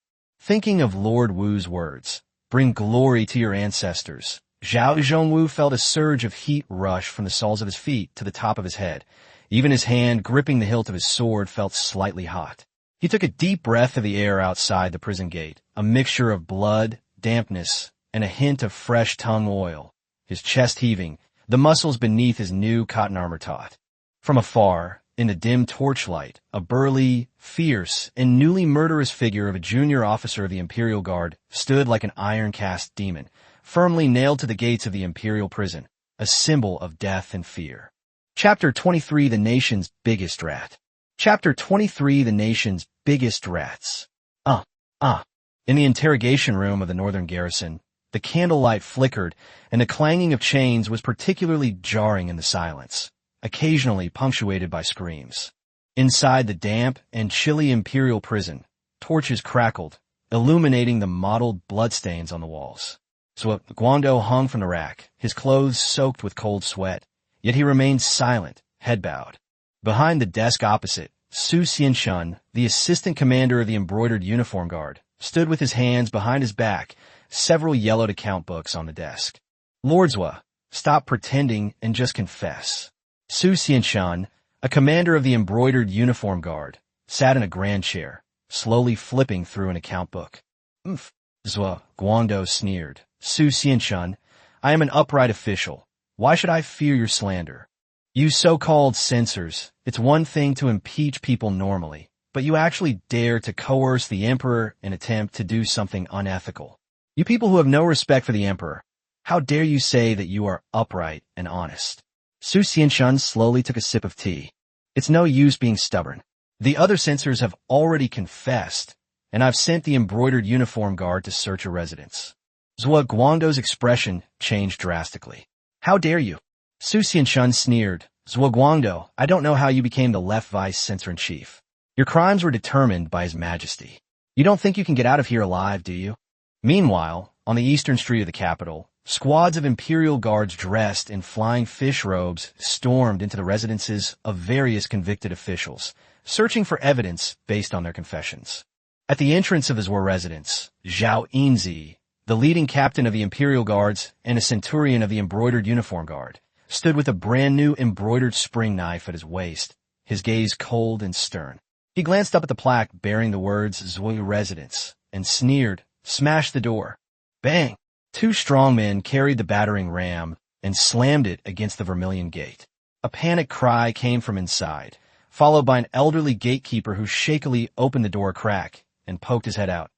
Thinking of Lord Wu's words, "Bring glory to your ancestors," Zhao Zhongwu felt a surge of heat rush from the soles of his feet to the top of his head. Even his hand gripping the hilt of his sword felt slightly hot. He took a deep breath of the air outside the prison gate, a mixture of blood, dampness, and a hint of fresh tung oil, his chest heaving, the muscles beneath his new cotton armor taut. From afar, in the dim torchlight, a burly, fierce, and newly murderous figure of a junior officer of the Imperial Guard stood like an iron-cast demon, firmly nailed to the gates of the Imperial prison, a symbol of death and fear. Chapter 23: The Nation's Biggest Rat. Chapter 23: The Nation's Biggest Rats. In the interrogation room of the Northern Garrison, the candlelight flickered, and the clanging of chains was particularly jarring in the silence, occasionally punctuated by screams. Inside the damp and chilly Imperial prison, torches crackled, illuminating the mottled bloodstains on the walls. Zhuo Guangdou hung from the rack, his clothes soaked with cold sweat, yet he remained silent, head bowed. Behind the desk opposite, Su Xianshun, the assistant commander of the embroidered uniform guard, stood with his hands behind his back, several yellowed account books on the desk. Lord Zhuo, stop pretending and just confess. Su Xianshun, a commander of the embroidered uniform guard, sat in a grand chair, slowly flipping through an account book. Zhuo Guangdou sneered. Su Xianshun, I am an upright official. Why should I fear your slander? You so-called censors, it's one thing to impeach people normally, but you actually dare to coerce the emperor and attempt to do something unethical. You people who have no respect for the emperor, how dare you say that you are upright and honest? Su Xianshun slowly took a sip of tea. It's no use being stubborn. The other censors have already confessed, and I've sent the embroidered uniform guard to search your residence. Zhuo Guangdou's expression changed drastically. How dare you? Su Xianshun sneered. Zhuo Guangdou, I don't know how you became the left vice censor-in-chief. Your crimes were determined by His Majesty. You don't think you can get out of here alive, do you? Meanwhile, on the eastern street of the capital, squads of Imperial Guards dressed in flying fish robes stormed into the residences of various convicted officials, searching for evidence based on their confessions. At the entrance of his war residence, Zhao Yinzi, the leading captain of the Imperial Guards and a centurion of the embroidered uniform guard, stood with a brand-new embroidered spring knife at his waist, his gaze cold and stern. He glanced up at the plaque bearing the words Zui Residence and sneered, smashed the door. Bang! Two strong men carried the battering ram and slammed it against the Vermilion Gate. A panic cry came from inside, followed by an elderly gatekeeper who shakily opened the door crack and poked his head out.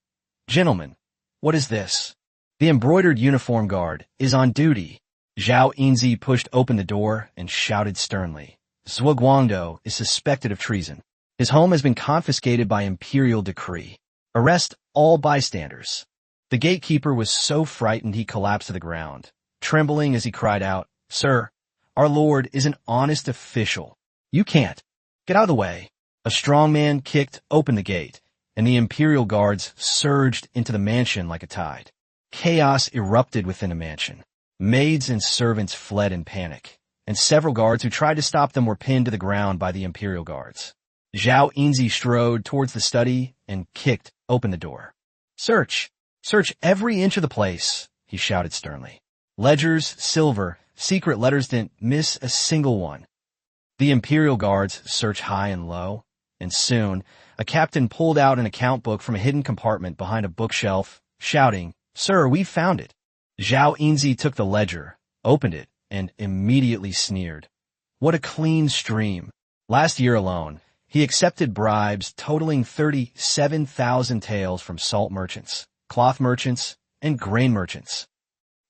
Gentlemen, what is this? The embroidered uniform guard is on duty. Zhao Yinzi pushed open the door and shouted sternly. Zhuo Guangdou is suspected of treason. His home has been confiscated by imperial decree. Arrest all bystanders. The gatekeeper was so frightened he collapsed to the ground, trembling as he cried out, Sir, our lord is an honest official. You can't. Get out of the way. A strong man kicked open the gate, and the Imperial Guards surged into the mansion like a tide. Chaos erupted within the mansion. Maids and servants fled in panic, and several guards who tried to stop them were pinned to the ground by the Imperial Guards. Zhao Yinzi strode towards the study and kicked open the door. Search! Search every inch of the place, he shouted sternly. Ledgers, silver, secret letters didn't miss a single one. The Imperial Guards searched high and low, and soon a captain pulled out an account book from a hidden compartment behind a bookshelf, shouting, Sir, we found it. Zhao Yinzi took the ledger, opened it, and immediately sneered. What a clean stream. Last year alone, he accepted bribes totaling 37,000 taels from salt merchants, cloth merchants, and grain merchants.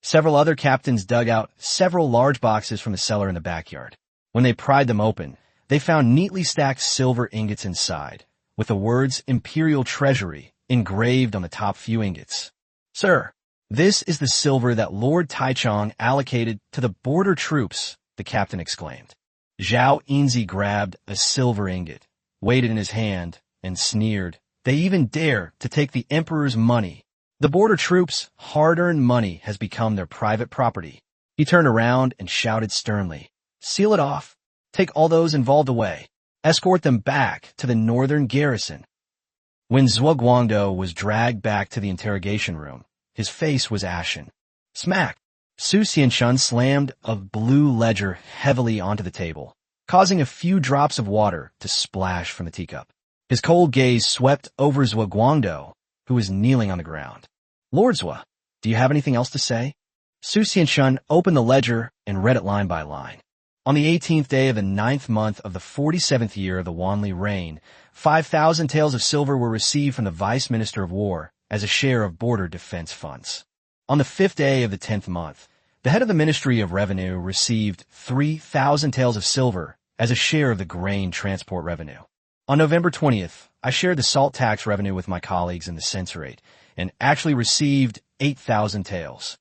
Several other captains dug out several large boxes from the cellar in the backyard. When they pried them open, they found neatly stacked silver ingots inside, with the words Imperial Treasury engraved on the top few ingots. Sir, this is the silver that Lord Taichung allocated to the border troops, the captain exclaimed. Zhao Yinzi grabbed a silver ingot, weighed it in his hand, and sneered. They even dare to take the emperor's money. The border troops' hard-earned money has become their private property. He turned around and shouted sternly, Seal it off. Take all those involved away. Escort them back to the northern garrison. When Zhuo Guangdou was dragged back to the interrogation room, his face was ashen. Smack! Su Xianshun slammed a blue ledger heavily onto the table, causing a few drops of water to splash from the teacup. His cold gaze swept over Zhuo Guangdou, who was kneeling on the ground. Lord Zhuo, do you have anything else to say? Su Xianshun opened the ledger and read it line by line. On the 18th day of the 9th month of the 47th year of the Wanli reign, 5,000 taels of silver were received from the Vice Minister of War as a share of border defense funds. On the 5th day of the 10th month, the head of the Ministry of Revenue received 3,000 taels of silver as a share of the grain transport revenue. On November 20th, I shared the salt tax revenue with my colleagues in the censorate and actually received 8,000 taels.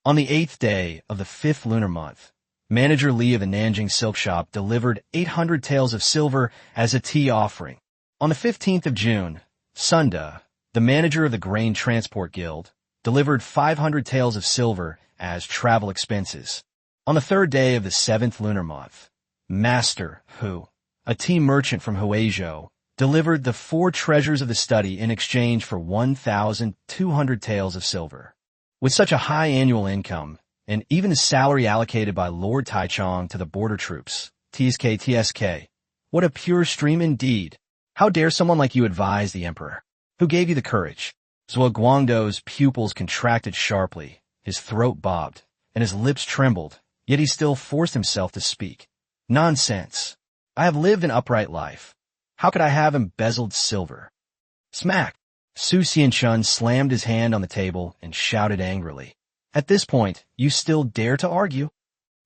On the 8th day of the 5th lunar month, Manager Li of the Nanjing Silk Shop delivered 800 taels of silver as a tea offering. On the 15th of June, Sunda, the manager of the Grain Transport Guild, delivered 500 taels of silver as travel expenses. On the 3rd day of the 7th lunar month, Master Hu, a tea merchant from Huizhou, delivered the 4 treasures of the study in exchange for 1,200 taels of silver. With such a high annual income, and even a salary allocated by Lord Taichung to the border troops, TSK, what a pure stream indeed. How dare someone like you advise the emperor? Who gave you the courage? Zhuo Guangdou's pupils contracted sharply, his throat bobbed, and his lips trembled, yet he still forced himself to speak. Nonsense. I have lived an upright life. How could I have embezzled silver? Smack! Su Xianshun slammed his hand on the table and shouted angrily. At this point, you still dare to argue?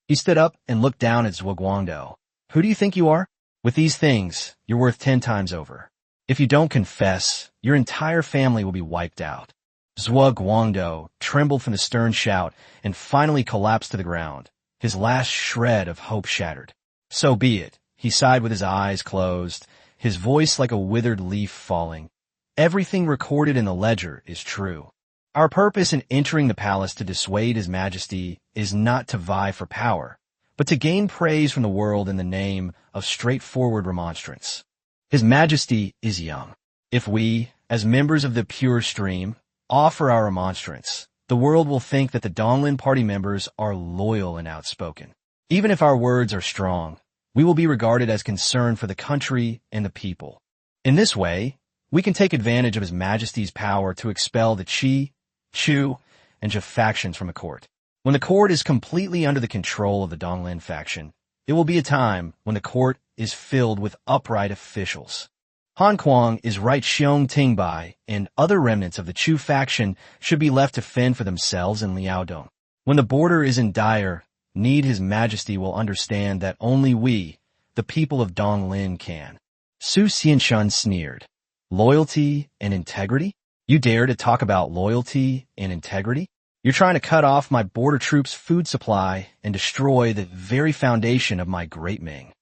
He stood up and looked down at Zhuo Guangdou. Who do you think you are? With these things, you're worth 10 times over. If you don't confess, your entire family will be wiped out. Zhuo Guangdou trembled from the stern shout and finally collapsed to the ground, his last shred of hope shattered. So be it, he sighed with his eyes closed, his voice like a withered leaf falling. Everything recorded in the ledger is true. Our purpose in entering the palace to dissuade His Majesty is not to vie for power, but to gain praise from the world in the name of straightforward remonstrance. His Majesty is young. If we, as members of the pure stream, offer our remonstrance, the world will think that the Donglin Party members are loyal and outspoken. Even if our words are strong, we will be regarded as concerned for the country and the people. In this way, we can take advantage of His Majesty's power to expel the Qi, Chu, and Zhe factions from the court. When the court is completely under the control of the Donglin faction, it will be a time when the court is filled with upright officials. Han Kuang is right. Xiong Tingbai and other remnants of the Chu faction should be left to fend for themselves in Liaodong. When the border is in dire need, His Majesty will understand that only we, the people of Donglin, can. Su Xianshun sneered. Loyalty and integrity? You dare to talk about loyalty and integrity? You're trying to cut off my border troops' food supply and destroy the very foundation of my Great Ming.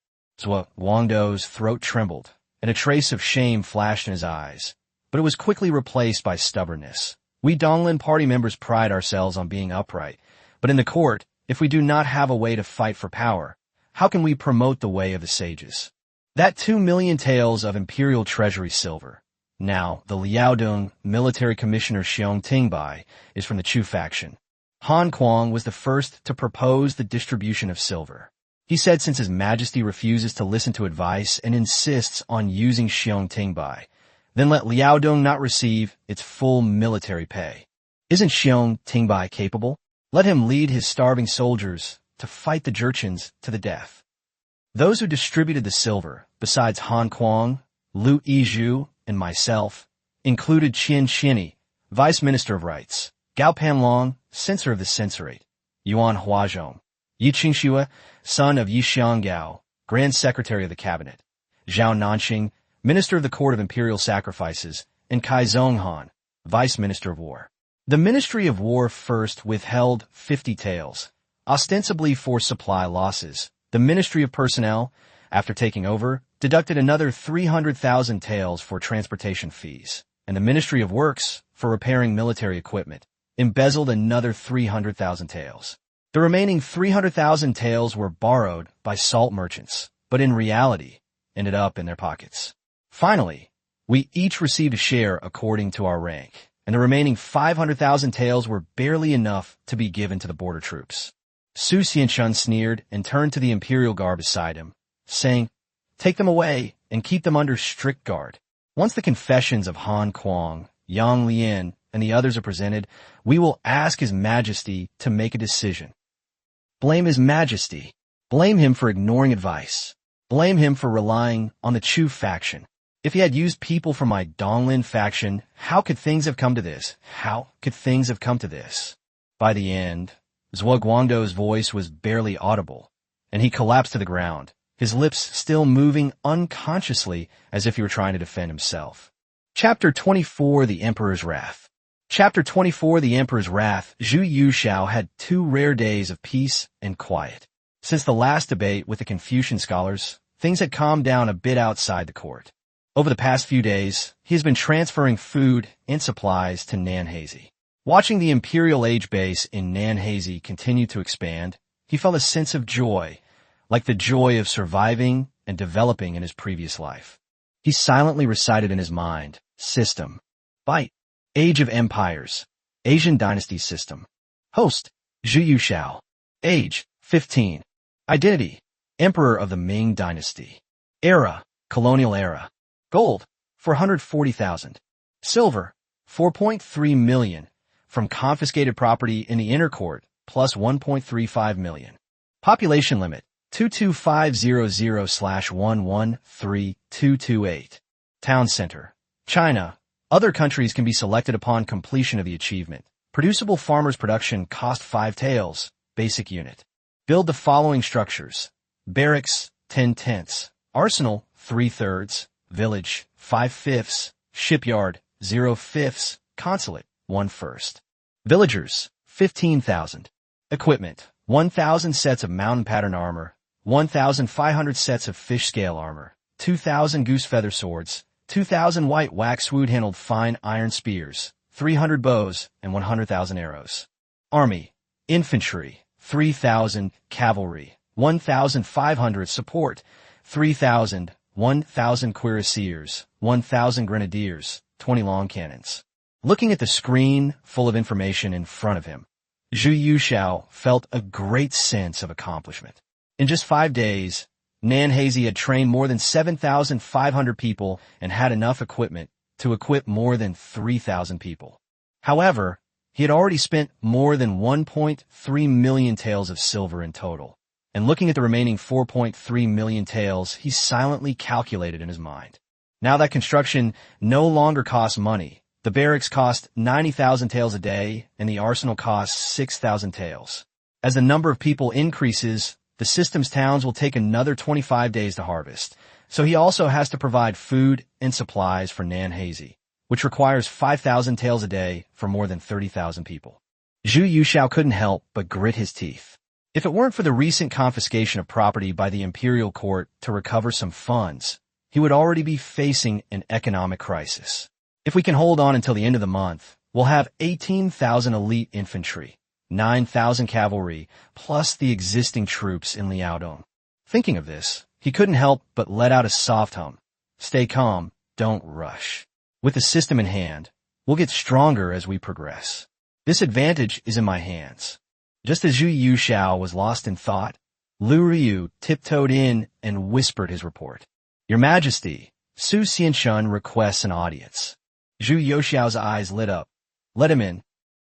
Zhuo Guangdou's throat trembled, and a trace of shame flashed in his eyes, but it was quickly replaced by stubbornness. We Donglin Party members pride ourselves on being upright, but in the court, if we do not have a way to fight for power, how can we promote the way of the sages? That 2 million taels of imperial treasury silver. Now, the Liaodong military commissioner Xiong Tingbai is from the Chu faction. Han Kuang was the first to propose the distribution of silver. He said since His Majesty refuses to listen to advice and insists on using Xiong Tingbai, then let Liaodong not receive its full military pay. Isn't Xiong Tingbai capable? Let him lead his starving soldiers to fight the Jurchens to the death. Those who distributed the silver, besides Han Kuang, Lu Yizhu, and myself, included Qian Xinyi, Vice Minister of Rights, Gao Panlong, Censor of the Censorate, Yuan Huazhong, Yi Qingxue, son of Yi Xianggao, Grand Secretary of the Cabinet, Zhao Nanxing, Minister of the Court of Imperial Sacrifices, and Kai Zhonghan, Vice Minister of War. The Ministry of War first withheld 50 taels, ostensibly for supply losses. The Ministry of Personnel, after taking over, deducted another 300,000 taels for transportation fees, and the Ministry of Works, for repairing military equipment, embezzled another 300,000 taels. The remaining 300,000 taels were borrowed by salt merchants, but in reality, ended up in their pockets. Finally, we each received a share according to our rank, and the remaining 500,000 taels were barely enough to be given to the border troops. Su Xianshun sneered and turned to the imperial guard beside him, saying, "Take them away and keep them under strict guard." Once the confessions of Han Kuang, Yang Lian, and the others are presented, we will ask His Majesty to make a decision. Blame His Majesty. Blame him for ignoring advice. Blame him for relying on the Chu faction. If he had used people from my Donglin faction, how could things have come to this? How could things have come to this? By the end, Zhuo Guangdou's voice was barely audible, and he collapsed to the ground, his lips still moving unconsciously as if he were trying to defend himself. Chapter 24, The Emperor's Wrath. Chapter 24, The Emperor's Wrath. Zhu Yuxiao had 2 rare days of peace and quiet. Since the last debate with the Confucian scholars, things had calmed down a bit outside the court. Over the past few days, he has been transferring food and supplies to Nanhazi. Watching the Imperial Age base in Nanhazi continue to expand, he felt a sense of joy, like the joy of surviving and developing in his previous life. He silently recited in his mind, System. Byte. Age of Empires. Asian Dynasty System. Host. Zhu Yuxiao. Age. 15. Identity. Emperor of the Ming Dynasty. Era. Colonial Era. Gold. 440,000. Silver. 4.3 million. From confiscated property in the inner court, plus 1.35 million. Population limit. 22500/113228. Town center. China. Other countries can be selected upon completion of the achievement. Producible farmers production cost 5 taels. Basic unit. Build the following structures. Barracks, 10/10. Arsenal, 3/3. Village, 5/5. Shipyard, 0/5. Consulate, 1/1. Villagers, 15,000. Equipment, 1,000 sets of mountain pattern armor, 1,500 sets of fish scale armor, 2,000 goose feather swords, 2,000 white waxwood-handled fine iron spears, 300 bows, and 100,000 arrows. Army, infantry, 3,000, cavalry, 1,500 support, 3,000, 1,000 cuirassiers, 1,000 grenadiers, 20 long cannons. Looking at the screen full of information in front of him, Zhu Yuxiao felt a great sense of accomplishment. In just 5 days, Nanhazi had trained more than 7,500 people and had enough equipment to equip more than 3,000 people. However, he had already spent more than 1.3 million taels of silver in total, and looking at the remaining 4.3 million taels, he silently calculated in his mind. Now that construction no longer costs money. The barracks cost 90,000 taels a day, and the arsenal costs 6,000 taels. As the number of people increases, the system's towns will take another 25 days to harvest, so he also has to provide food and supplies for Nanhazi, which requires 5,000 taels a day for more than 30,000 people. Zhu Yuxiao couldn't help but grit his teeth. If it weren't for the recent confiscation of property by the imperial court to recover some funds, he would already be facing an economic crisis. If we can hold on until the end of the month, we'll have 18,000 elite infantry, 9,000 cavalry, plus the existing troops in Liaodong. Thinking of this, he couldn't help but let out a soft hum. Stay calm, don't rush. With the system in hand, we'll get stronger as we progress. This advantage is in my hands. Just as Zhu Yuxiao was lost in thought, Lu Ryu tiptoed in and whispered his report. Your Majesty, Su Xianshun requests an audience. Zhu Yuxiao's eyes lit up. Let him in.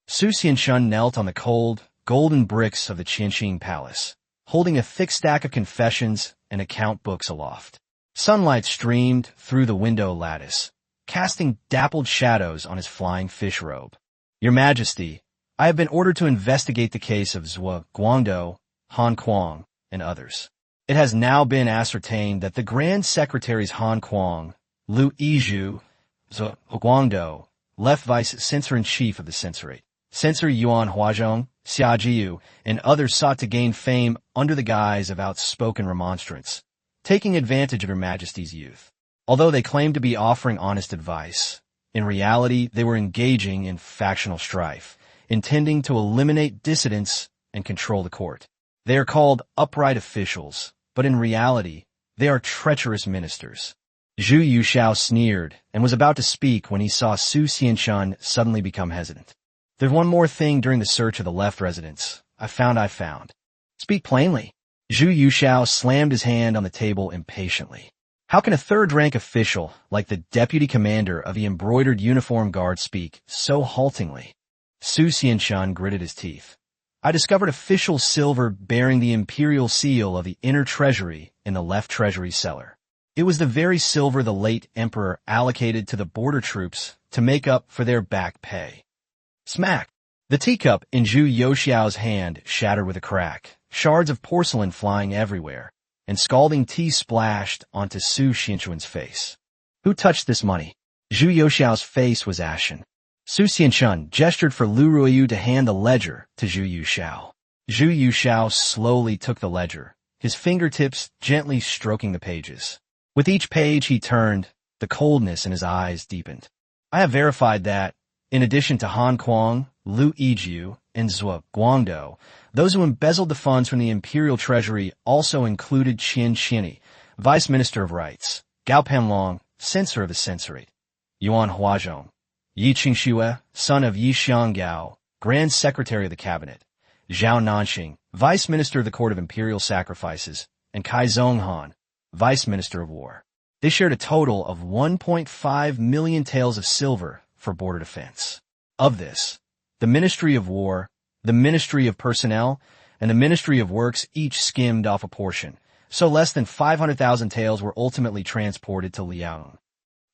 Su Xianshun knelt on the cold, golden bricks of the Qianqing Palace, holding a thick stack of confessions and account books aloft. Sunlight streamed through the window lattice, casting dappled shadows on his flying fish robe. Your Majesty, I have been ordered to investigate the case of Zhuo Guangdou, Han Kuang, and others. It has now been ascertained that the Grand Secretaries Han Kuang, Lu Yizhu, Zhuo Guangdou, left Vice-Censor-in-Chief of the Censorate, Censor Yuan Huazhong, Xia Jiu, and others sought to gain fame under the guise of outspoken remonstrance, taking advantage of Your Majesty's youth. Although they claimed to be offering honest advice, in reality they were engaging in factional strife, intending to eliminate dissidents and control the court. They are called upright officials, but in reality, they are treacherous ministers. Zhu Yuxiao sneered and was about to speak when he saw Su Xianshun suddenly become hesitant. There's one more thing during the search of the left residence. I found. Speak plainly. Zhu Yuxiao slammed his hand on the table impatiently. How can a third-rank official, like the deputy commander of the embroidered uniform guard, speak so haltingly? Su Xianshun gritted his teeth. I discovered official silver bearing the imperial seal of the inner treasury in the left treasury cellar. It was the very silver the late emperor allocated to the border troops to make up for their back pay. Smack! The teacup in Zhu Youxiao's hand shattered with a crack, shards of porcelain flying everywhere, and scalding tea splashed onto Su Xianshun's face. Who touched this money? Zhu Youxiao's face was ashen. Su Xianshun gestured for Lu Ruiyu to hand the ledger to Zhu Youxiao. Zhu Youxiao slowly took the ledger, his fingertips gently stroking the pages. With each page he turned, the coldness in his eyes deepened. I have verified that, in addition to Han Kuang, Lu Yijiu, and Zhuo Guangdou, those who embezzled the funds from the imperial treasury also included Qian Qianni, vice minister of rights, Gao Panlong, censor of the censorate, Yuan Huazhong, Yi Qingxue, son of Yi Xianggao, grand secretary of the cabinet, Zhao Nanxing, vice minister of the court of imperial sacrifices, and Kai Zhonghan, vice minister of war. They shared a total of 1.5 million taels of silver for border defense. Of this, the Ministry of War, the Ministry of Personnel, and the Ministry of Works each skimmed off a portion, so less than 500,000 taels were ultimately transported to Liaoning.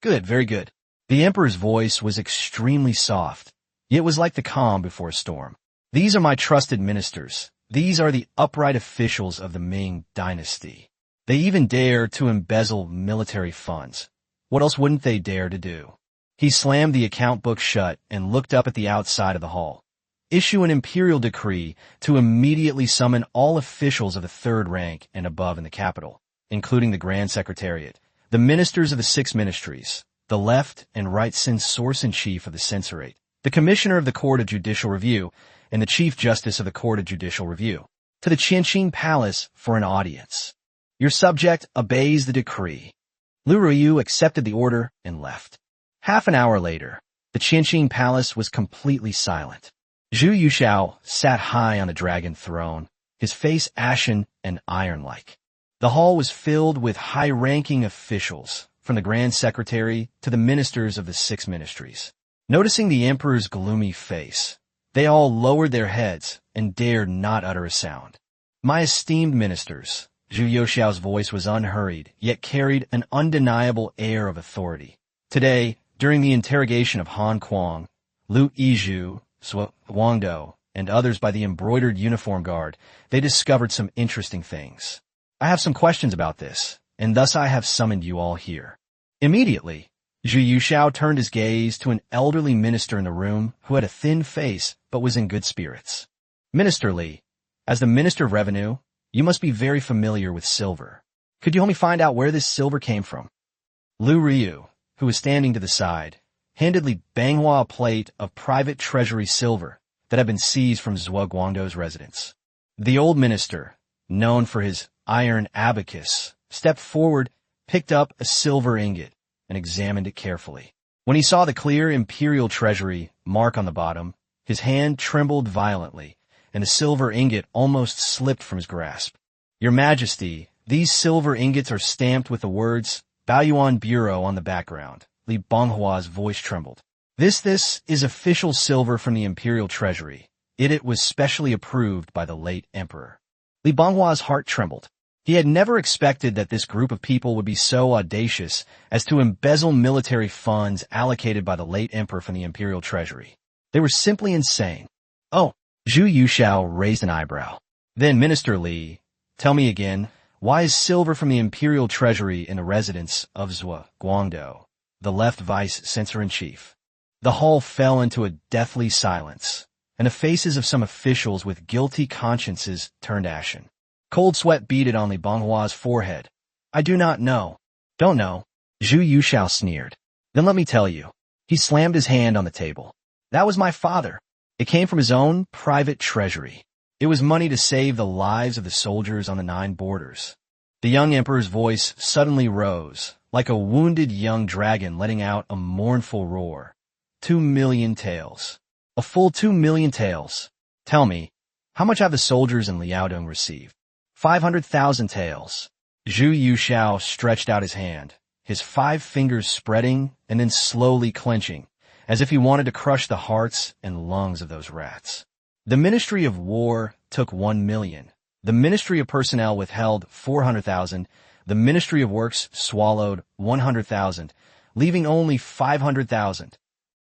Good, very good. The emperor's voice was extremely soft, yet was like the calm before a storm. These are my trusted ministers. These are the upright officials of the Ming dynasty. They even dare to embezzle military funds. What else wouldn't they dare to do? He slammed the account book shut and looked up at the outside of the hall. Issue an imperial decree to immediately summon all officials of the third rank and above in the capital, including the Grand Secretariat, the ministers of the 6 ministries, the left and right censors-in-chief of the censorate, the commissioner of the Court of Judicial Review, and the Chief Justice of the Court of Judicial Review, to the Qianqing Palace for an audience. Your subject obeys the decree. Lu Ruiyu accepted the order and left. Half an hour later, the Qianqing Palace was completely silent. Zhu Youxiao sat high on the dragon throne, his face ashen and iron-like. The hall was filled with high-ranking officials, from the Grand Secretary to the ministers of the 6 ministries. Noticing the emperor's gloomy face, they all lowered their heads and dared not utter a sound. My esteemed ministers, Zhu Youxiao's voice was unhurried, yet carried an undeniable air of authority. Today, during the interrogation of Han Kuang, Lu Yijiu, Zhuo Guangdou, and others by the embroidered uniform guard, they discovered some interesting things. I have some questions about this, and thus I have summoned you all here. Immediately, Zhu Youxiao turned his gaze to an elderly minister in the room who had a thin face but was in good spirits. Minister Li, as the Minister of Revenue, you must be very familiar with silver. Could you help me find out where this silver came from? Lu Ruiyu, who was standing to the side, handed Li Banghua a plate of private treasury silver that had been seized from Zhuo Guangdou's residence. The old minister, known for his iron abacus, stepped forward, picked up a silver ingot, and examined it carefully. When he saw the clear imperial treasury mark on the bottom, his hand trembled violently, and the silver ingot almost slipped from his grasp. Your Majesty, these silver ingots are stamped with the words Baoyuan Bureau on the background. Li Banghua's voice trembled. This is official silver from the imperial treasury. It was specially approved by the late emperor. Li Banghua's heart trembled. He had never expected that this group of people would be so audacious as to embezzle military funds allocated by the late emperor from the imperial treasury. They were simply insane. Oh, Zhu Youxiao raised an eyebrow. Then Minister Li, tell me again, why is silver from the imperial treasury in the residence of Zhuo Guangdou, the left vice censor-in-chief? The hall fell into a deathly silence, and the faces of some officials with guilty consciences turned ashen. Cold sweat beaded on Li Banghua's forehead. I do not know. Don't know. Zhu Youxiao sneered. Then let me tell you. He slammed his hand on the table. That was my father. It came from his own private treasury. It was money to save the lives of the soldiers on the 9 borders. The young emperor's voice suddenly rose, like a wounded young dragon letting out a mournful roar. 2 million taels. A full 2 million taels. Tell me, how much have the soldiers in Liaodong received? 500,000 taels. Zhu Yuxiao stretched out his hand, his 5 fingers spreading and then slowly clenching, as if he wanted to crush the hearts and lungs of those rats. The Ministry of War took 1 million. The Ministry of Personnel withheld 400,000. The Ministry of Works swallowed 100,000, leaving only 500,000.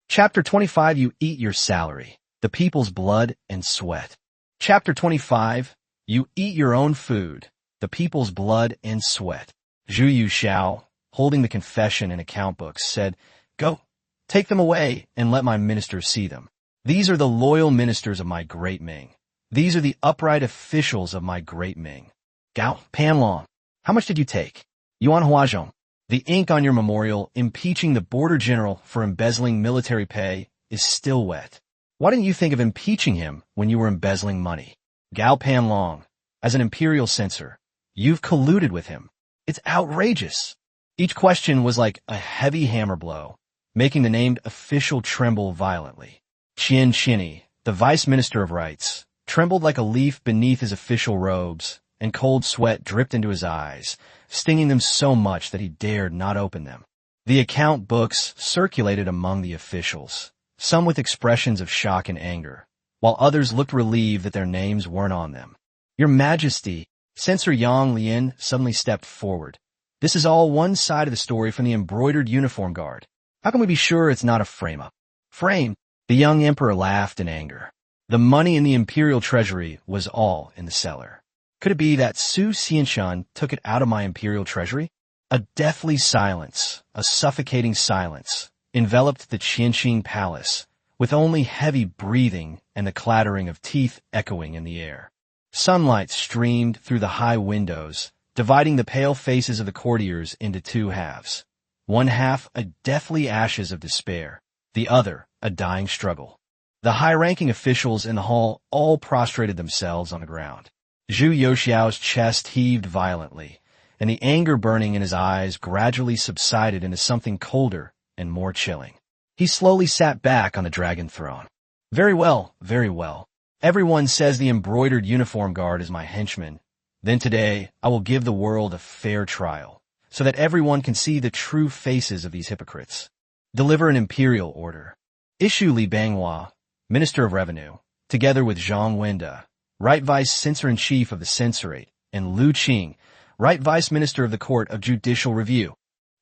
Chapter 25. You eat your salary, the people's blood and sweat. Chapter 25. You eat your own food, the people's blood and sweat. Zhu Yuxiao, holding the confession and account books, said, "Go, take them away and let my ministers see them. These are the loyal ministers of my great Ming. These are the upright officials of my great Ming. Gao Panlong, how much did you take? Yuan Huazhong, the ink on your memorial impeaching the border general for embezzling military pay is still wet. Why didn't you think of impeaching him when you were embezzling money? Gao Panlong, as an imperial censor, you've colluded with him. It's outrageous." Each question was like a heavy hammer blow, making the named official tremble violently. Qian Xinyi, the vice minister of rights, trembled like a leaf beneath his official robes, and cold sweat dripped into his eyes, stinging them so much that he dared not open them. The account books circulated among the officials, some with expressions of shock and anger, while others looked relieved that their names weren't on them. "Your Majesty," Censor Yang Lian suddenly stepped forward. "This is all one side of the story from the embroidered uniform guard. How can we be sure it's not a frame-up?" "Frame?" The young emperor laughed in anger. The money in the imperial treasury was all in the cellar. Could it be that Su Xianxun took it out of my imperial treasury? A deathly silence, a suffocating silence, enveloped the Qianxing palace, with only heavy breathing and the clattering of teeth echoing in the air. Sunlight streamed through the high windows, dividing the pale faces of the courtiers into 2 halves. One half a deathly ashes of despair, the other a dying struggle. The high-ranking officials in the hall all prostrated themselves on the ground. Zhu Yuxiao's chest heaved violently, and the anger burning in his eyes gradually subsided into something colder and more chilling. He slowly sat back on the dragon throne. Very well, very well. Everyone says the embroidered uniform guard is my henchman. Then today I will give the world a fair trial, so that everyone can see the true faces of these hypocrites. Deliver an imperial order. Issue Li Banghua, Minister of Revenue, together with Zhang Wenda, Right Vice Censor-in-Chief of the Censorate, and Lu Qing, Right Vice Minister of the Court of Judicial Review.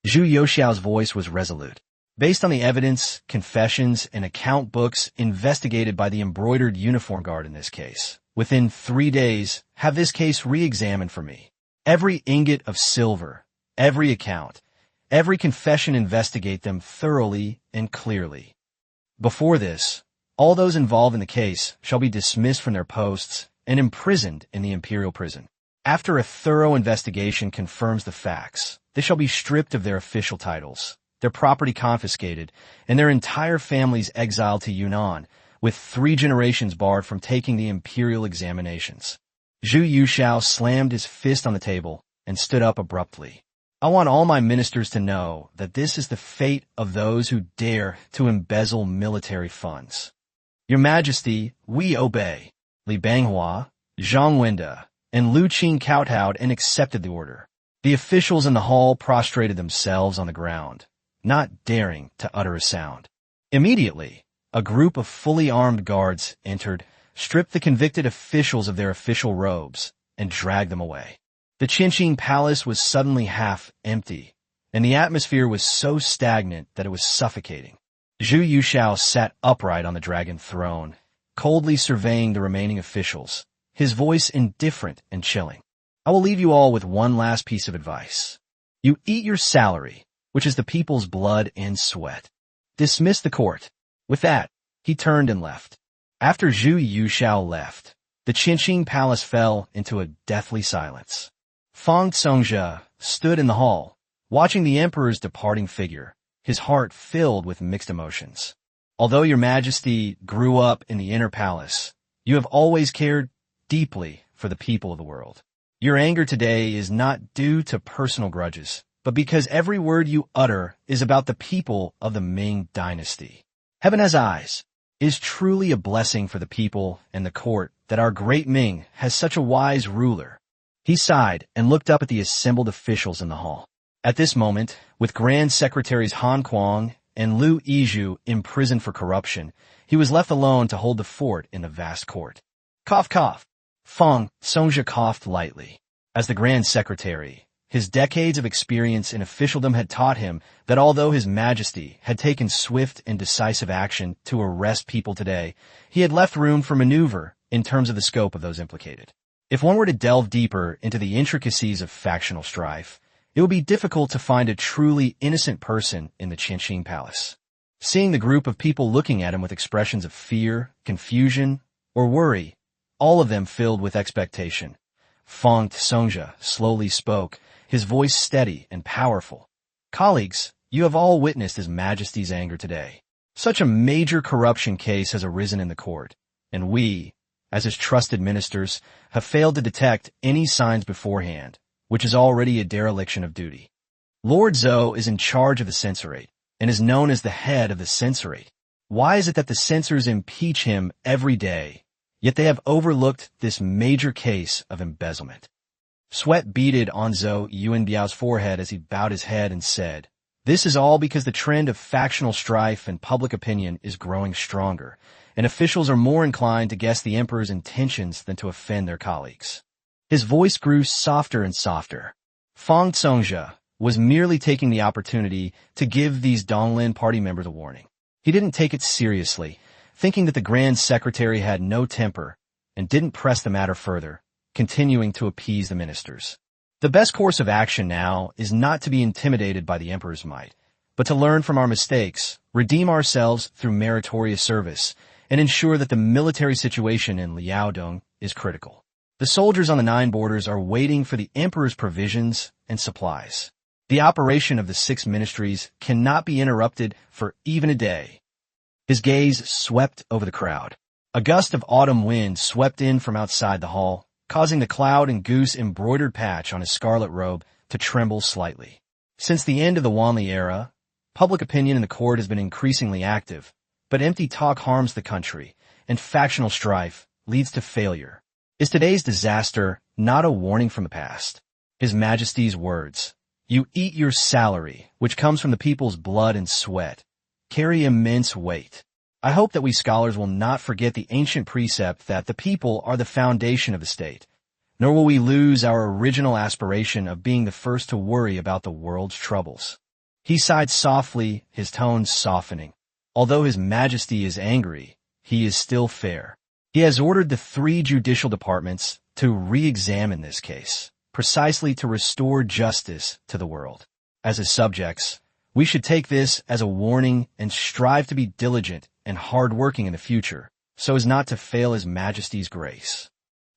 Zhu Yuxiao's voice was resolute. Based on the evidence, confessions, and account books investigated by the embroidered uniform guard in this case, within 3 days, have this case re-examined for me. Every ingot of silver, every account, every confession, investigate them thoroughly and clearly. Before this, all those involved in the case shall be dismissed from their posts and imprisoned in the imperial prison. After a thorough investigation confirms the facts, they shall be stripped of their official titles, their property confiscated, and their entire families exiled to Yunnan, with 3 generations barred from taking the imperial examinations. Zhu Yuxiao slammed his fist on the table and stood up abruptly. "I want all my ministers to know that this is the fate of those who dare to embezzle military funds. Your Majesty, we obey." Li Banghua, Zhang Wenda, and Lu Qing kowtowed and accepted the order. The officials in the hall prostrated themselves on the ground, not daring to utter a sound. Immediately, a group of fully armed guards entered, stripped the convicted officials of their official robes, and dragged them away. The Qianxing palace was suddenly half empty, and the atmosphere was so stagnant that it was suffocating. Zhu Yuxiao sat upright on the dragon throne, coldly surveying the remaining officials, his voice indifferent and chilling. "I will leave you all with one last piece of advice. You eat your salary, which is the people's blood and sweat. Dismiss the court." With that, he turned and left. After Zhu Yuxiao left, the Qianxing palace fell into a deathly silence. Fang Congzhe stood in the hall, watching the emperor's departing figure, his heart filled with mixed emotions. Although your Majesty grew up in the inner palace, you have always cared deeply for the people of the world. Your anger today is not due to personal grudges, but because every word you utter is about the people of the Ming dynasty. Heaven has eyes. It is truly a blessing for the people and the court that our great Ming has such a wise ruler. He sighed and looked up at the assembled officials in the hall. At this moment, with Grand Secretaries Han Kuang and Liu Yizhu imprisoned for corruption, he was left alone to hold the fort in the vast court. Cough, cough. Feng Songjia coughed lightly. As the Grand Secretary, his decades of experience in officialdom had taught him that although His Majesty had taken swift and decisive action to arrest people today, he had left room for maneuver in terms of the scope of those implicated. If one were to delve deeper into the intricacies of factional strife, it would be difficult to find a truly innocent person in the Qianxing Palace. Seeing the group of people looking at him with expressions of fear, confusion, or worry, all of them filled with expectation, Feng Songjia slowly spoke, his voice steady and powerful. Colleagues, you have all witnessed His Majesty's anger today. Such a major corruption case has arisen in the court, and we, as his trusted ministers, have failed to detect any signs beforehand, which is already a dereliction of duty. Lord Zhou is in charge of the censorate, and is known as the head of the censorate. Why is it that the censors impeach him every day, yet they have overlooked this major case of embezzlement? Sweat beaded on Zhou Yuanbiao's forehead as he bowed his head and said, "This is all because the trend of factional strife and public opinion is growing stronger, and officials are more inclined to guess the emperor's intentions than to offend their colleagues." His voice grew softer and softer. Feng Songjia was merely taking the opportunity to give these Donglin party members a warning. He didn't take it seriously, thinking that the Grand Secretary had no temper, and didn't press the matter further, continuing to appease the ministers. The best course of action now is not to be intimidated by the emperor's might, but to learn from our mistakes, redeem ourselves through meritorious service, and ensure that the military situation in Liaodong is critical. The soldiers on the 9 borders are waiting for the emperor's provisions and supplies. The operation of the 6 ministries cannot be interrupted for even a day. His gaze swept over the crowd. A gust of autumn wind swept in from outside the hall, causing the cloud and goose embroidered patch on his scarlet robe to tremble slightly. Since the end of the Wanli era, public opinion in the court has been increasingly active, but empty talk harms the country, and factional strife leads to failure. Is today's disaster not a warning from the past? His Majesty's words, "You eat your salary, which comes from the people's blood and sweat," carry immense weight. I hope that we scholars will not forget the ancient precept that the people are the foundation of the state, nor will we lose our original aspiration of being the first to worry about the world's troubles. He sighed softly, his tone softening. Although His Majesty is angry, he is still fair. He has ordered the 3 judicial departments to re-examine this case, precisely to restore justice to the world. As his subjects, we should take this as a warning and strive to be diligent and hard-working in the future, so as not to fail His Majesty's grace.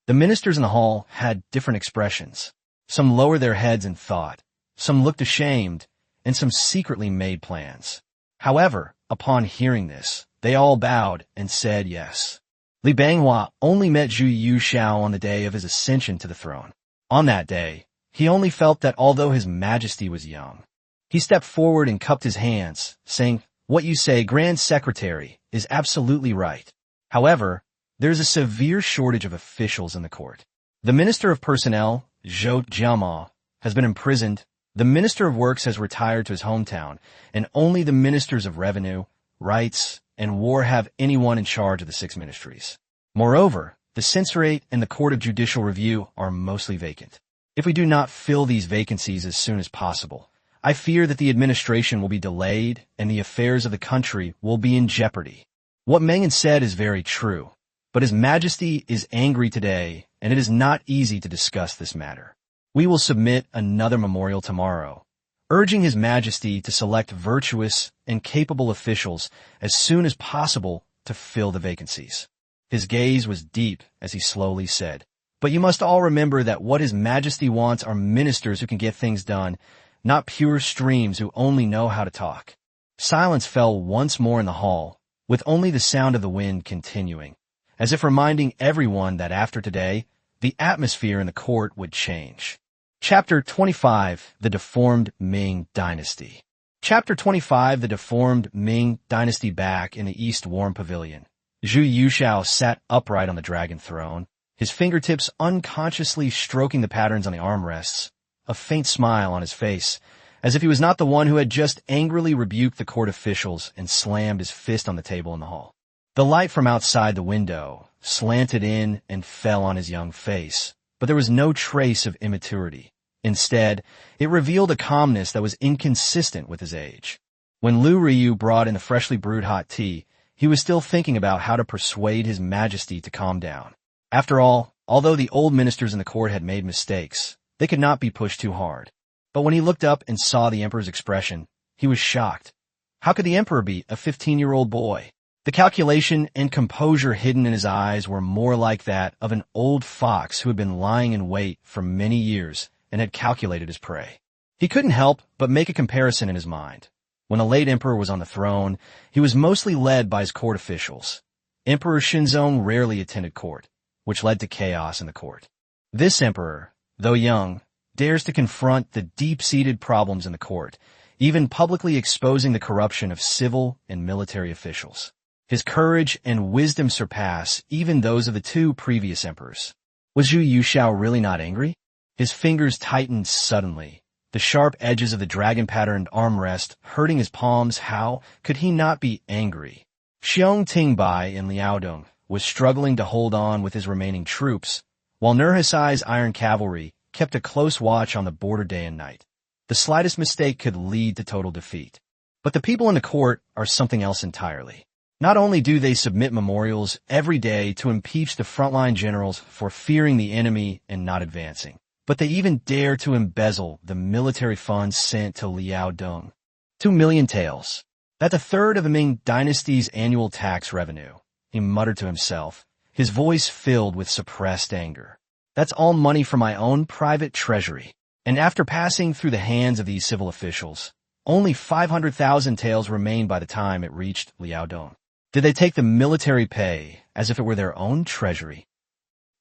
The ministers in the hall had different expressions. Some lowered their heads in thought, some looked ashamed, and some secretly made plans. However, upon hearing this, they all bowed and said yes. Li Banghua only met Zhu Yuxiao on the day of his ascension to the throne. On that day, he only felt that although His Majesty was young, he stepped forward and cupped his hands, saying, "What you say, Grand Secretary, is absolutely right. However, there is a severe shortage of officials in the court. The Minister of Personnel, Zhou Jiama, has been imprisoned, the Minister of Works has retired to his hometown, and only the Ministers of Revenue, Rights, and War have anyone in charge of the 6 ministries. Moreover, the censorate and the Court of Judicial Review are mostly vacant. If we do not fill these vacancies as soon as possible, I fear that the administration will be delayed and the affairs of the country will be in jeopardy." What Mengan said is very true, but His Majesty is angry today, and it is not easy to discuss this matter. We will submit another memorial tomorrow, urging His Majesty to select virtuous and capable officials as soon as possible to fill the vacancies. His gaze was deep as he slowly said, "But you must all remember that what His Majesty wants are ministers who can get things done, not pure streams who only know how to talk." Silence fell once more in the hall, with only the sound of the wind continuing, as if reminding everyone that after today, the atmosphere in the court would change. Chapter 25, The Deformed Ming Dynasty. Chapter 25, The Deformed Ming Dynasty. Back in the East Warm Pavilion, Zhu Yuxiao sat upright on the dragon throne, his fingertips unconsciously stroking the patterns on the armrests, a faint smile on his face, as if he was not the one who had just angrily rebuked the court officials and slammed his fist on the table in the hall. The light from outside the window slanted in and fell on his young face, but there was no trace of immaturity. Instead, it revealed a calmness that was inconsistent with his age. When Liu Ryu brought in the freshly brewed hot tea, he was still thinking about how to persuade His Majesty to calm down. After all, although the old ministers in the court had made mistakes, they could not be pushed too hard. But when he looked up and saw the emperor's expression, he was shocked. How could the emperor be a 15-year-old boy? The calculation and composure hidden in his eyes were more like that of an old fox who had been lying in wait for many years and had calculated his prey. He couldn't help but make a comparison in his mind. When the late emperor was on the throne, he was mostly led by his court officials. Emperor Shinzong rarely attended court, which led to chaos in the court. This emperor, though young, dares to confront the deep-seated problems in the court, even publicly exposing the corruption of civil and military officials. His courage and wisdom surpass even those of the two previous emperors. Was Zhu Yuxiao really not angry? His fingers tightened suddenly, the sharp edges of the dragon-patterned armrest hurting his palms. How could he not be angry? Xiong Tingbai in Liaodong was struggling to hold on with his remaining troops, while Nurhasai's iron cavalry kept a close watch on the border day and night. The slightest mistake could lead to total defeat. But the people in the court are something else entirely. Not only do they submit memorials every day to impeach the frontline generals for fearing the enemy and not advancing, but they even dare to embezzle the military funds sent to Liaodong. 2 million taels. That's a third of the Ming dynasty's annual tax revenue, he muttered to himself, his voice filled with suppressed anger. That's all money from my own private treasury. And after passing through the hands of these civil officials, only 500,000 taels remained by the time it reached Liaodong. Did they take the military pay as if it were their own treasury?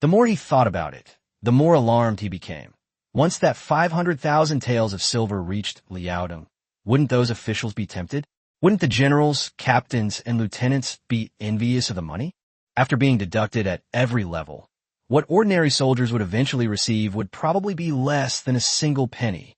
The more he thought about it, the more alarmed he became. Once that 500,000 taels of silver reached Liaodong, wouldn't those officials be tempted? Wouldn't the generals, captains, and lieutenants be envious of the money? After being deducted at every level, what ordinary soldiers would eventually receive would probably be less than a single penny.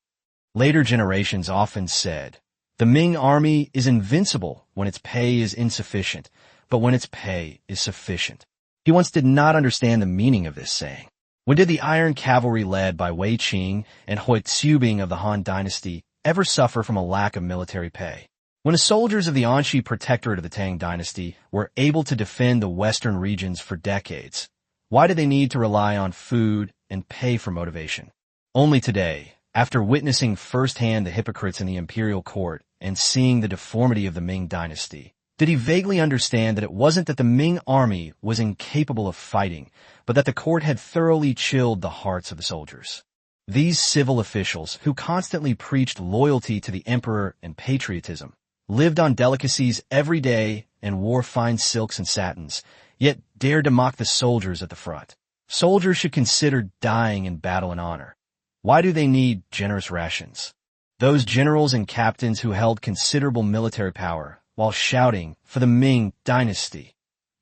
Later generations often said, the Ming army is invincible when its pay is insufficient, but when its pay is sufficient. He once did not understand the meaning of this saying. When did the iron cavalry led by Wei Qing and Hui Tsubing of the Han dynasty ever suffer from a lack of military pay? When the soldiers of the Anxi protectorate of the Tang dynasty were able to defend the western regions for decades, why did they need to rely on food and pay for motivation? Only today, after witnessing firsthand the hypocrites in the imperial court and seeing the deformity of the Ming dynasty, did he vaguely understand that it wasn't that the Ming army was incapable of fighting, but that the court had thoroughly chilled the hearts of the soldiers. These civil officials, who constantly preached loyalty to the emperor and patriotism, lived on delicacies every day and wore fine silks and satins, yet dared to mock the soldiers at the front. Soldiers should consider dying in battle and honor. Why do they need generous rations? Those generals and captains who held considerable military power, while shouting for the Ming dynasty,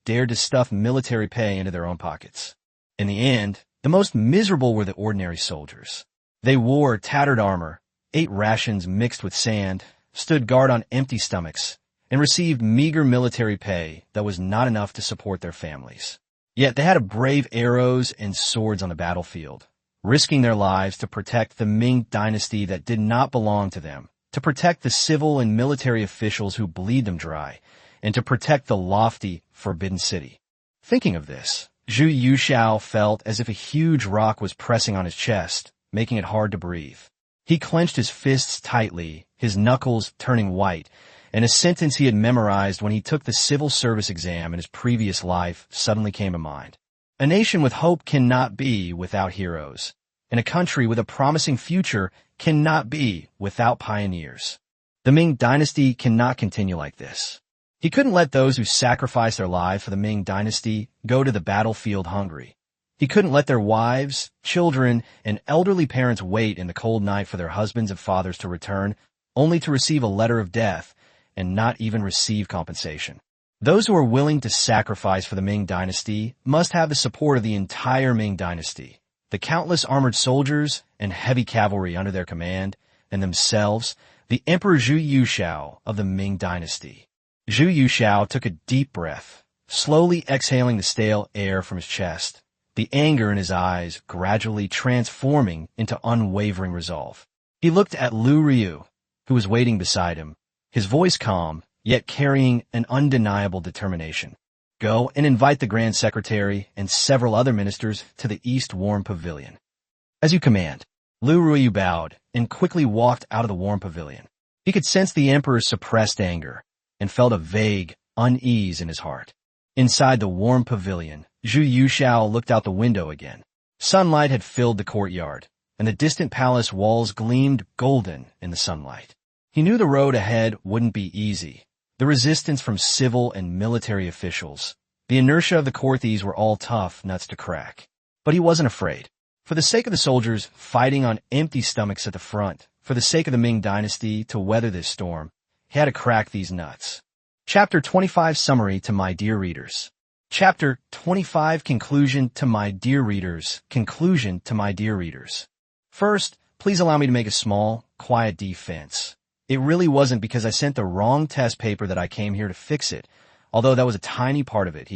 dared to stuff military pay into their own pockets. In the end, the most miserable were the ordinary soldiers. They wore tattered armor, ate rations mixed with sand, stood guard on empty stomachs, and received meager military pay that was not enough to support their families. Yet they had to brave arrows and swords on the battlefield, risking their lives to protect the Ming dynasty that did not belong to them, to protect the civil and military officials who bleed them dry, and to protect the lofty, forbidden city. Thinking of this, Zhu Yuxiao felt as if a huge rock was pressing on his chest, making it hard to breathe. He clenched his fists tightly, his knuckles turning white, and a sentence he had memorized when he took the civil service exam in his previous life suddenly came to mind. A nation with hope cannot be without heroes, and a country with a promising future cannot be without pioneers. The Ming dynasty cannot continue like this. He couldn't let those who sacrificed their lives for the Ming dynasty go to the battlefield hungry. He couldn't let their wives, children, and elderly parents wait in the cold night for their husbands and fathers to return, only to receive a letter of death and not even receive compensation. Those who are willing to sacrifice for the Ming Dynasty must have the support of the entire Ming Dynasty, the countless armored soldiers and heavy cavalry under their command, and themselves, the Emperor Zhu Yuxiao of the Ming Dynasty. Zhu Yuxiao took a deep breath, slowly exhaling the stale air from his chest, the anger in his eyes gradually transforming into unwavering resolve. He looked at Lu Ryu, who was waiting beside him, his voice calm, yet carrying an undeniable determination. Go and invite the Grand Secretary and several other ministers to the East Warm Pavilion. As you command. Lu Ryu bowed and quickly walked out of the Warm Pavilion. He could sense the Emperor's suppressed anger and felt a vague unease in his heart. Inside the Warm Pavilion, Zhu Yuxiao looked out the window again. Sunlight had filled the courtyard, and the distant palace walls gleamed golden in the sunlight. He knew the road ahead wouldn't be easy. The resistance from civil and military officials, the inertia of the Korthis were all tough nuts to crack. But he wasn't afraid. For the sake of the soldiers fighting on empty stomachs at the front, for the sake of the Ming Dynasty to weather this storm, he had to crack these nuts. Chapter 25 Summary to my dear readers. Chapter 25 Conclusion to my dear readers. Conclusion to my dear readers. First, please allow me to make a small, quiet defense. It really wasn't because I sent the wrong test paper that I came here to fix it, although that was a tiny part of it.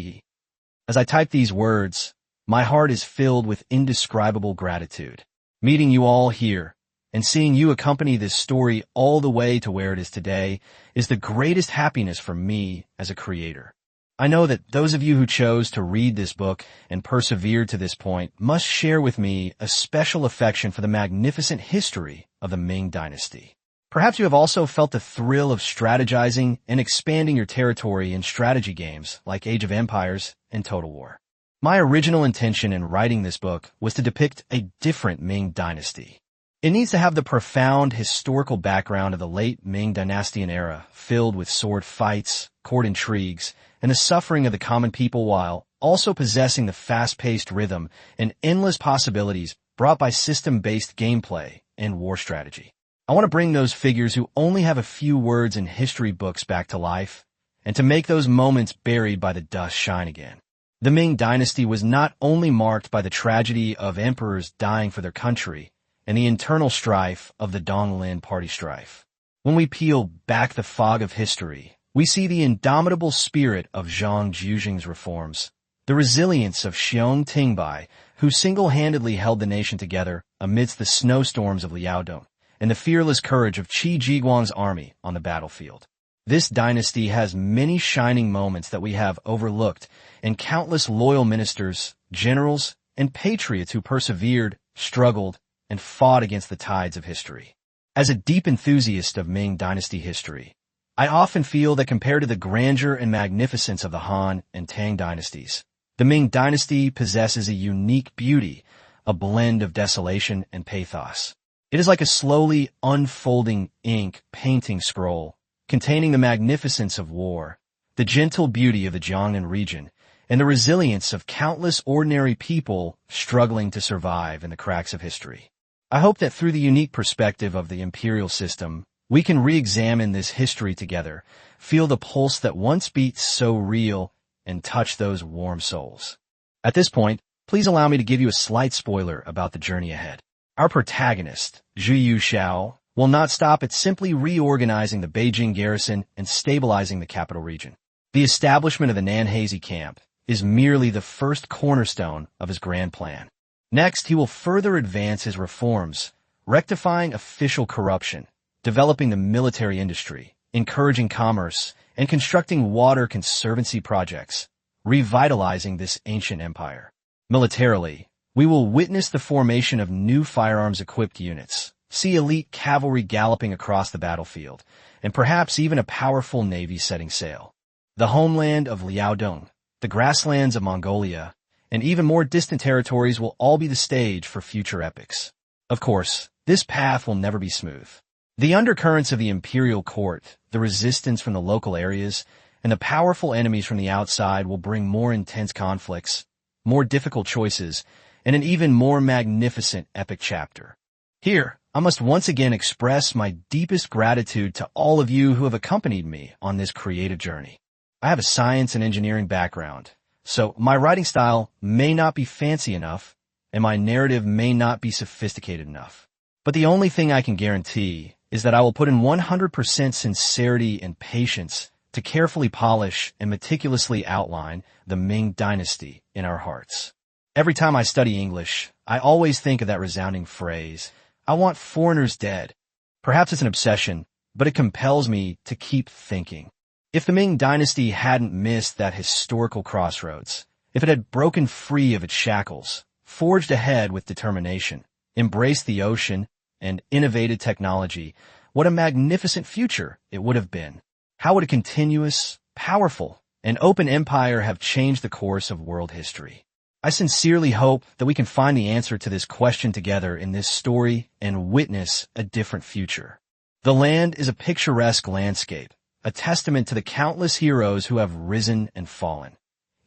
As I type these words, my heart is filled with indescribable gratitude. Meeting you all here and seeing you accompany this story all the way to where it is today is the greatest happiness for me as a creator. I know that those of you who chose to read this book and persevered to this point must share with me a special affection for the magnificent history of the Ming Dynasty. Perhaps you have also felt the thrill of strategizing and expanding your territory in strategy games like Age of Empires and Total War. My original intention in writing this book was to depict a different Ming Dynasty. It needs to have the profound historical background of the late Ming Dynastian era, filled with sword fights, court intrigues, and the suffering of the common people, while also possessing the fast-paced rhythm and endless possibilities brought by system-based gameplay and war strategy. I want to bring those figures who only have a few words in history books back to life, and to make those moments buried by the dust shine again. The Ming Dynasty was not only marked by the tragedy of emperors dying for their country and the internal strife of the Donglin party strife. When we peel back the fog of history, we see the indomitable spirit of Zhang Zhuzhing's reforms, the resilience of Xiong Tingbai, who single-handedly held the nation together amidst the snowstorms of Liaodong, and the fearless courage of Qi Jiguang's army on the battlefield. This dynasty has many shining moments that we have overlooked, and countless loyal ministers, generals, and patriots who persevered, struggled, and fought against the tides of history. As a deep enthusiast of Ming Dynasty history, I often feel that compared to the grandeur and magnificence of the Han and Tang dynasties, the Ming Dynasty possesses a unique beauty, a blend of desolation and pathos. It is like a slowly unfolding ink painting scroll, containing the magnificence of war, the gentle beauty of the Jiangnan region, and the resilience of countless ordinary people struggling to survive in the cracks of history. I hope that through the unique perspective of the imperial system, we can re-examine this history together, feel the pulse that once beat so real, and touch those warm souls. At this point, please allow me to give you a slight spoiler about the journey ahead. Our protagonist, Zhu Yuxiao, will not stop at simply reorganizing the Beijing garrison and stabilizing the capital region. The establishment of the Nanhazi camp is merely the first cornerstone of his grand plan. Next, he will further advance his reforms, rectifying official corruption, developing the military industry, encouraging commerce, and constructing water conservancy projects, revitalizing this ancient empire. Militarily, we will witness the formation of new firearms-equipped units, see elite cavalry galloping across the battlefield, and perhaps even a powerful navy setting sail. The homeland of Liaodong, the grasslands of Mongolia, and even more distant territories will all be the stage for future epics. Of course, this path will never be smooth. The undercurrents of the imperial court, the resistance from the local areas, and the powerful enemies from the outside will bring more intense conflicts, more difficult choices, and an even more magnificent epic chapter. Here, I must once again express my deepest gratitude to all of you who have accompanied me on this creative journey. I have a science and engineering background, so my writing style may not be fancy enough, and my narrative may not be sophisticated enough. But the only thing I can guarantee is that I will put in 100% sincerity and patience to carefully polish and meticulously outline the Ming Dynasty in our hearts. Every time I study English, I always think of that resounding phrase, "I want foreigners dead." Perhaps it's an obsession, but it compels me to keep thinking. If the Ming Dynasty hadn't missed that historical crossroads, if it had broken free of its shackles, forged ahead with determination, embraced the ocean, and innovated technology, what a magnificent future it would have been. How would a continuous, powerful, and open empire have changed the course of world history? I sincerely hope that we can find the answer to this question together in this story and witness a different future. The land is a picturesque landscape, a testament to the countless heroes who have risen and fallen.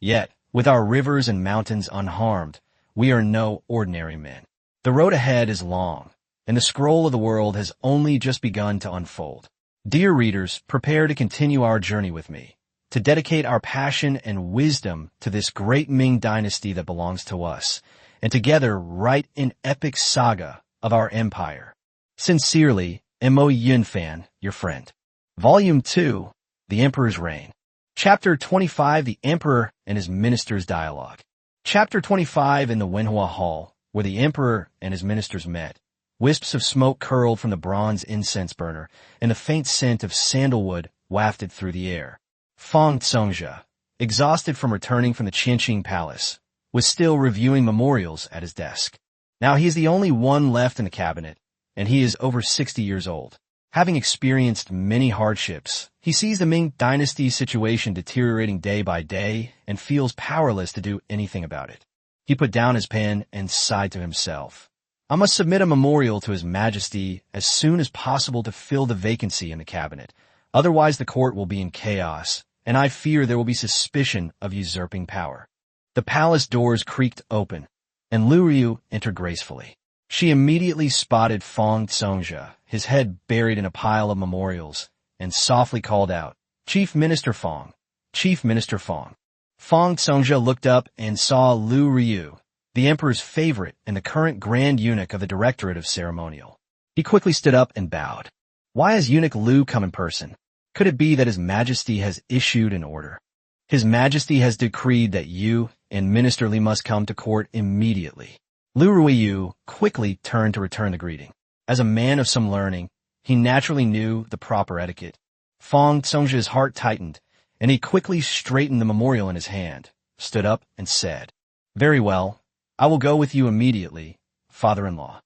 Yet, with our rivers and mountains unharmed, we are no ordinary men. The road ahead is long, and the scroll of the world has only just begun to unfold. Dear readers, prepare to continue our journey with me, to dedicate our passion and wisdom to this great Ming Dynasty that belongs to us, and together write an epic saga of our empire. Sincerely, Mo Yunfan, your friend. Volume 2, The Emperor's Reign. Chapter 25, The Emperor and His Ministers' Dialogue. Chapter 25, in the Wenhua Hall, where the Emperor and his ministers met. Wisps of smoke curled from the bronze incense burner, and the faint scent of sandalwood wafted through the air. Fang Tsongjia, exhausted from returning from the Qianqing Palace, was still reviewing memorials at his desk. Now he is the only one left in the cabinet, and he is over 60 years old. Having experienced many hardships, he sees the Ming Dynasty's situation deteriorating day by day and feels powerless to do anything about it. He put down his pen and sighed to himself. I must submit a memorial to His Majesty as soon as possible to fill the vacancy in the cabinet. Otherwise the court will be in chaos, and I fear there will be suspicion of usurping power. The palace doors creaked open, and Lu Ryu entered gracefully. She immediately spotted Fang Tsongjia, his head buried in a pile of memorials, and softly called out, "Chief Minister Fang! Chief Minister Fang!" Fang Tsongjia looked up and saw Lu Ryu, the emperor's favorite and the current grand eunuch of the Directorate of Ceremonial. He quickly stood up and bowed. Why has Eunuch Lu come in person? Could it be that His Majesty has issued an order? His Majesty has decreed that you and Minister Li must come to court immediately. Lu Ryu quickly turned to return the greeting. As a man of some learning, he naturally knew the proper etiquette. Fang Tsongjia's heart tightened, and he quickly straightened the memorial in his hand, stood up, and said, "Very well. I will go with you immediately, father-in-law."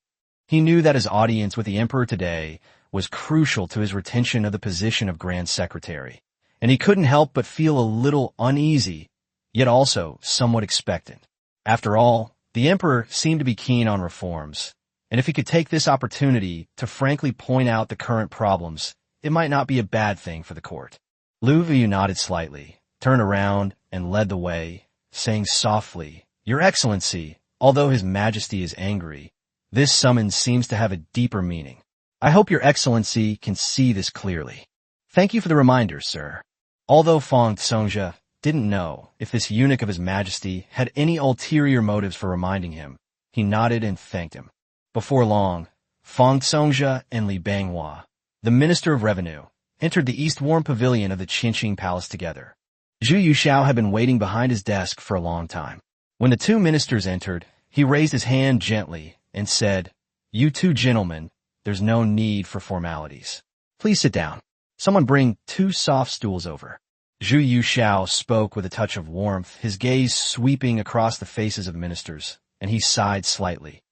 He knew that his audience with the emperor today was crucial to his retention of the position of Grand Secretary, and he couldn't help but feel a little uneasy, yet also somewhat expectant. After all, the emperor seemed to be keen on reforms, and if he could take this opportunity to frankly point out the current problems, it might not be a bad thing for the court. Lu Ryu nodded slightly, turned around, and led the way, saying softly, "Your Excellency, although His Majesty is angry, this summons seems to have a deeper meaning. I hope Your Excellency can see this clearly." "Thank you for the reminder, sir." Although Fang Tsongjia didn't know if this eunuch of His Majesty had any ulterior motives for reminding him, he nodded and thanked him. Before long, Fang Tsongjia and Li Banghua, the Minister of Revenue, entered the East Warm Pavilion of the Qianqing Palace together. Zhu Yuxiao had been waiting behind his desk for a long time. When the two ministers entered, he raised his hand gently and said, "You two gentlemen, there's no need for formalities. Please sit down. Someone bring 2 soft stools over." Zhu Yuxiao spoke with a touch of warmth, his gaze sweeping across the faces of the ministers, and he sighed slightly.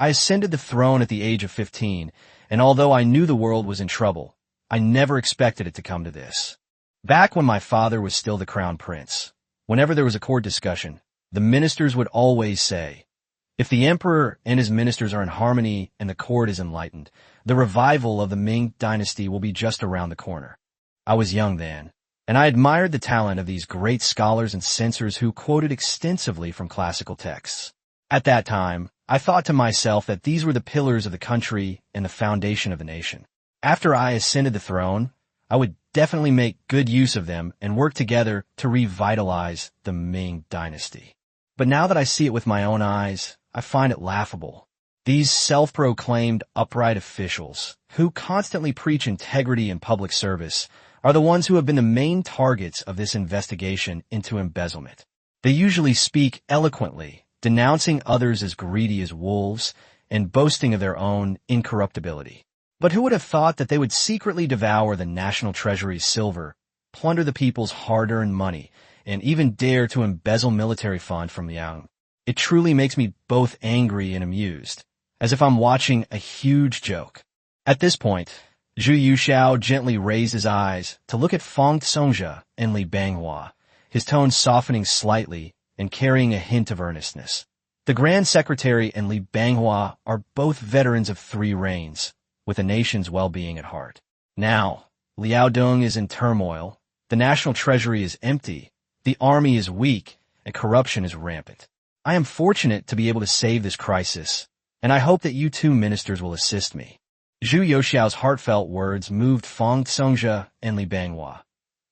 "I ascended the throne at the age of 15, and although I knew the world was in trouble, I never expected it to come to this. Back when my father was still the crown prince, whenever there was a court discussion, the ministers would always say, 'If the emperor and his ministers are in harmony and the court is enlightened, the revival of the Ming Dynasty will be just around the corner.' I was young then, and I admired the talent of these great scholars and censors who quoted extensively from classical texts. At that time, I thought to myself that these were the pillars of the country and the foundation of the nation. After I ascended the throne, I would definitely make good use of them and work together to revitalize the Ming Dynasty. But now that I see it with my own eyes, I find it laughable. These self-proclaimed upright officials, who constantly preach integrity and public service, are the ones who have been the main targets of this investigation into embezzlement. They usually speak eloquently, denouncing others as greedy as wolves and boasting of their own incorruptibility. But who would have thought that they would secretly devour the national treasury's silver, plunder the people's hard-earned money, and even dare to embezzle military funds from Liaodong? It truly makes me both angry and amused, as if I'm watching a huge joke. At this point, Zhu Yuxiao gently raised his eyes to look at Fang Songjia and Li Banghua, his tone softening slightly and carrying a hint of earnestness. The Grand Secretary and Li Banghua are both veterans of 3 reigns, with the nation's well-being at heart. Now, Liaodong is in turmoil, the national treasury is empty, the army is weak, and corruption is rampant. I am fortunate to be able to save this crisis, and I hope that you 2 ministers will assist me. Zhu Yuxiao's heartfelt words moved Fang Songjia and Li Banghua,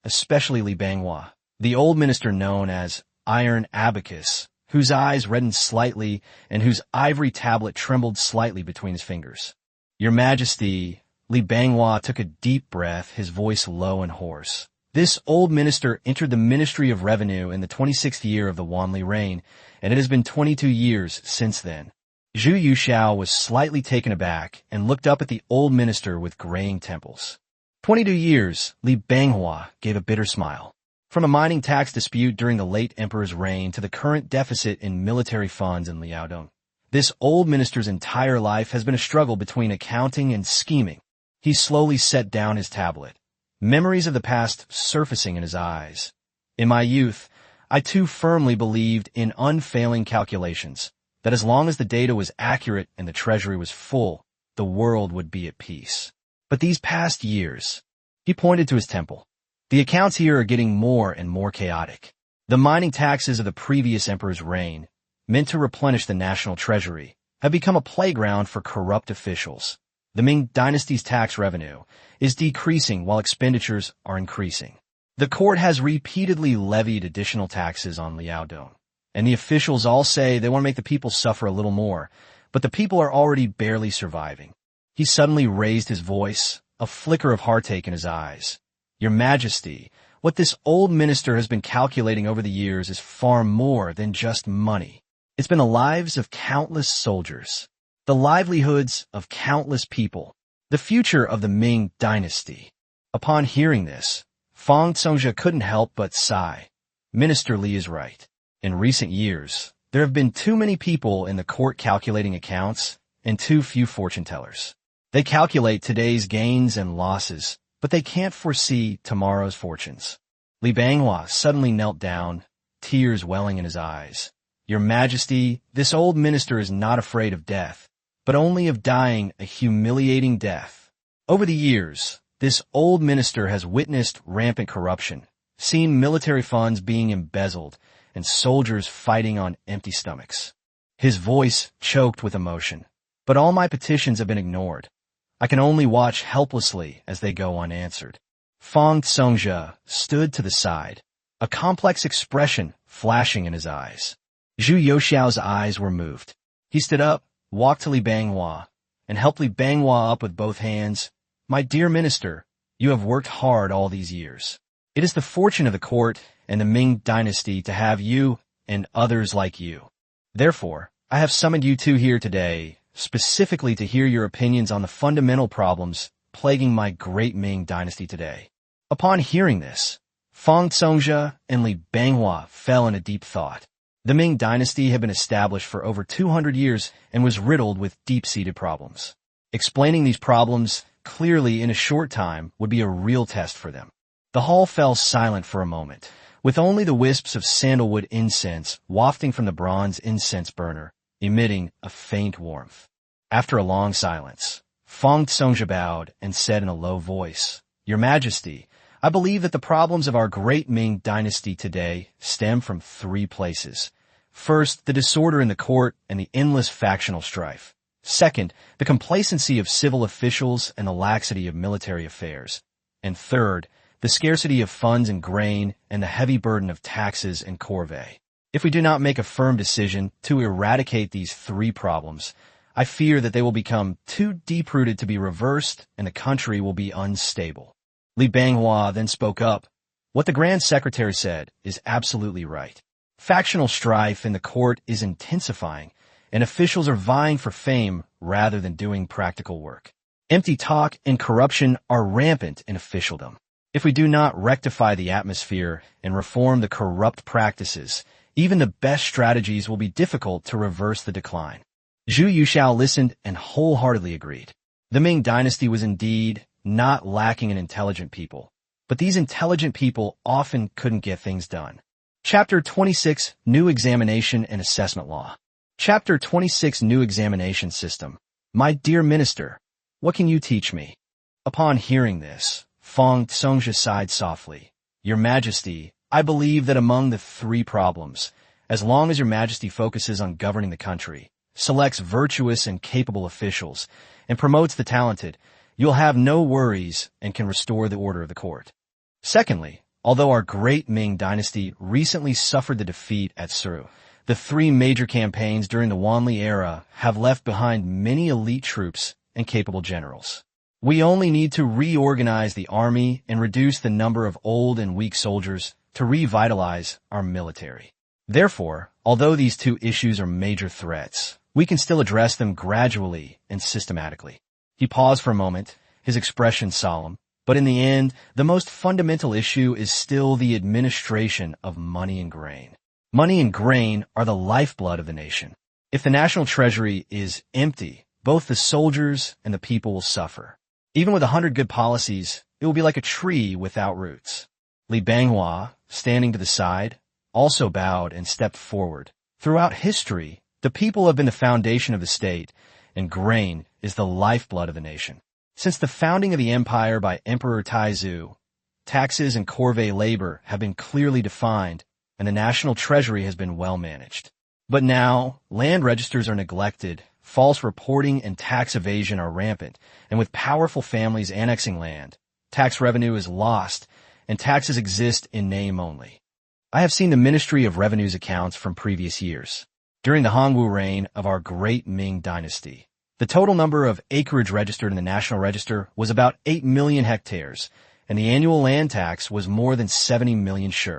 especially Li Banghua, the old minister known as Iron Abacus, whose eyes reddened slightly and whose ivory tablet trembled slightly between his fingers. Your Majesty, Li Banghua took a deep breath, his voice low and hoarse. This old minister entered the Ministry of Revenue in the 26th year of the Wanli reign, and it has been 22 years since then. Zhu Yuxiao was slightly taken aback and looked up at the old minister with graying temples. 22 years, Li Banghua gave a bitter smile. From a mining tax dispute during the late emperor's reign to the current deficit in military funds in Liaodong, this old minister's entire life has been a struggle between accounting and scheming. He slowly set down his tablet, memories of the past surfacing in his eyes. In my youth, I too firmly believed in unfailing calculations, that as long as the data was accurate and the treasury was full, the world would be at peace. But these past years, he pointed to his temple. The accounts here are getting more and more chaotic. The mining taxes of the previous emperor's reign, meant to replenish the national treasury, have become a playground for corrupt officials. The Ming Dynasty's tax revenue is decreasing while expenditures are increasing. The court has repeatedly levied additional taxes on Liaodong, and the officials all say they want to make the people suffer a little more, but the people are already barely surviving. He suddenly raised his voice, a flicker of heartache in his eyes. Your Majesty, what this old minister has been calculating over the years is far more than just money. It's been the lives of countless soldiers, the livelihoods of countless people, the future of the Ming Dynasty. Upon hearing this, Fang Songjia couldn't help but sigh. Minister Li is right. In recent years, there have been too many people in the court calculating accounts and too few fortune tellers. They calculate today's gains and losses, but they can't foresee tomorrow's fortunes. Li Banghua suddenly knelt down, tears welling in his eyes. Your Majesty, this old minister is not afraid of death, but only of dying a humiliating death. Over the years, this old minister has witnessed rampant corruption, seen military funds being embezzled, and soldiers fighting on empty stomachs. His voice choked with emotion. But all my petitions have been ignored. I can only watch helplessly as they go unanswered. Fang Songjia stood to the side, a complex expression flashing in his eyes. Zhu Yuxiao's eyes were moved. He stood up, walked to Li Banghua, and helped Li Banghua up with both hands. My dear minister, you have worked hard all these years. It is the fortune of the court and the Ming Dynasty to have you and others like you. Therefore, I have summoned you 2 here today, specifically to hear your opinions on the fundamental problems plaguing my great Ming Dynasty today. Upon hearing this, Fang Songjia and Li Banghua fell in a deep thought. The Ming Dynasty had been established for over 200 years and was riddled with deep-seated problems. Explaining these problems clearly in a short time would be a real test for them. The hall fell silent for a moment, with only the wisps of sandalwood incense wafting from the bronze incense burner, emitting a faint warmth. After a long silence, Fang Songjia bowed and said in a low voice, Your Majesty, I believe that the problems of our great Ming Dynasty today stem from 3 places. First, the disorder in the court and the endless factional strife. Second, the complacency of civil officials and the laxity of military affairs. And third, the scarcity of funds and grain, and the heavy burden of taxes and corvée. If we do not make a firm decision to eradicate these three problems, I fear that they will become too deep-rooted to be reversed and the country will be unstable. Li Banghua then spoke up. What the Grand Secretary said is absolutely right. Factional strife in the court is intensifying, and officials are vying for fame rather than doing practical work. Empty talk and corruption are rampant in officialdom. If we do not rectify the atmosphere and reform the corrupt practices, even the best strategies will be difficult to reverse the decline. Zhu Yuxiao listened and wholeheartedly agreed. The Ming dynasty was indeed not lacking in intelligent people, but these intelligent people often couldn't get things done. Chapter 26, New Examination and Assessment Law. Chapter 26, New Examination System. My dear minister, what can you teach me? Upon hearing this, Feng Tsongzhi sighed softly. Your Majesty, I believe that among the three problems, as long as your Majesty focuses on governing the country, selects virtuous and capable officials, and promotes the talented, you'll have no worries and can restore the order of the court. Secondly, although our great Ming dynasty recently suffered the defeat at Suru, the three major campaigns during the Wanli era have left behind many elite troops and capable generals. We only need to reorganize the army and reduce the number of old and weak soldiers to revitalize our military. Therefore, although these two issues are major threats, we can still address them gradually and systematically. He paused for a moment, his expression solemn, but in the end, the most fundamental issue is still the administration of money and grain. Money and grain are the lifeblood of the nation. If the national treasury is empty, both the soldiers and the people will suffer. Even with 100 good policies, it will be like a tree without roots. Li Banghua, standing to the side, also bowed and stepped forward. Throughout history, the people have been the foundation of the state, and grain is the lifeblood of the nation. Since the founding of the empire by Emperor Taizu, taxes and corvée labor have been clearly defined, and the national treasury has been well managed. But now, land registers are neglected, false reporting and tax evasion are rampant, and with powerful families annexing land, tax revenue is lost, and taxes exist in name only. I have seen the Ministry of Revenue's accounts from previous years. During the Hongwu reign of our great Ming dynasty, the total number of acreage registered in the National Register was about 8 million hectares, and the annual land tax was more than 70 million shi.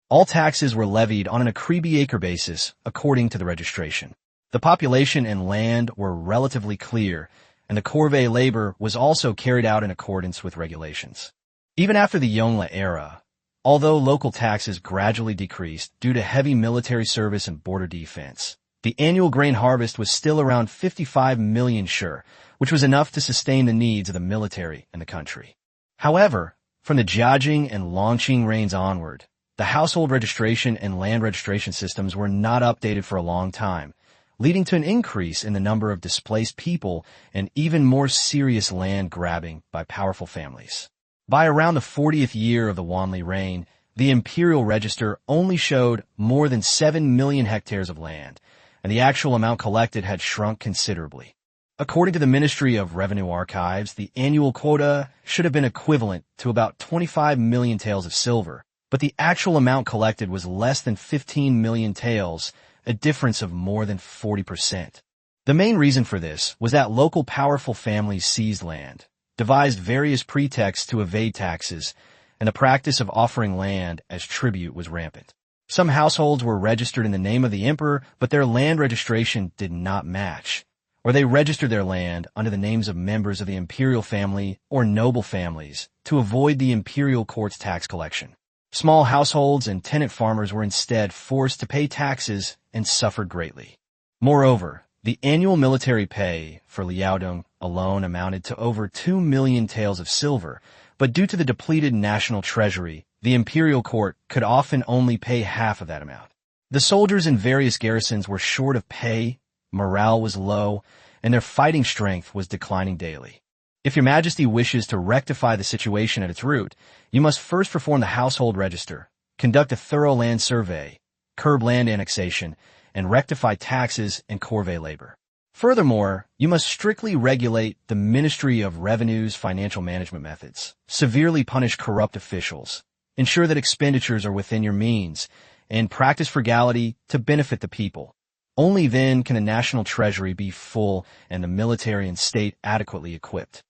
All taxes were levied on an acriby acre basis, according to the registration. The population and land were relatively clear, and the corvée labor was also carried out in accordance with regulations. Even after the Yongle era, although local taxes gradually decreased due to heavy military service and border defense, the annual grain harvest was still around 55 million shi, which was enough to sustain the needs of the military and the country. However, from the Jiajing and Longqing reigns onward, the household registration and land registration systems were not updated for a long time, leading to an increase in the number of displaced people and even more serious land grabbing by powerful families. By around the 40th year of the Wanli reign, the imperial register only showed more than 7 million hectares of land, and the actual amount collected had shrunk considerably. According to the Ministry of Revenue Archives, the annual quota should have been equivalent to about 25 million taels of silver, but the actual amount collected was less than 15 million taels, a difference of more than 40%. The main reason for this was that local powerful families seized land, devised various pretexts to evade taxes, and the practice of offering land as tribute was rampant. Some households were registered in the name of the emperor, but their land registration did not match, or they registered their land under the names of members of the imperial family or noble families to avoid the imperial court's tax collection. Small households and tenant farmers were instead forced to pay taxes and suffered greatly. Moreover, the annual military pay for Liaodong alone amounted to over 2 million taels of silver, but due to the depleted national treasury, the imperial court could often only pay half of that amount. The soldiers in various garrisons were short of pay, morale was low, and their fighting strength was declining daily. If your Majesty wishes to rectify the situation at its root, you must first perform the household register, conduct a thorough land survey, curb land annexation, and rectify taxes and corvée labor. Furthermore, you must strictly regulate the Ministry of Revenue's financial management methods, severely punish corrupt officials, ensure that expenditures are within your means, and practice frugality to benefit the people. Only then can the national treasury be full and the military and state adequately equipped.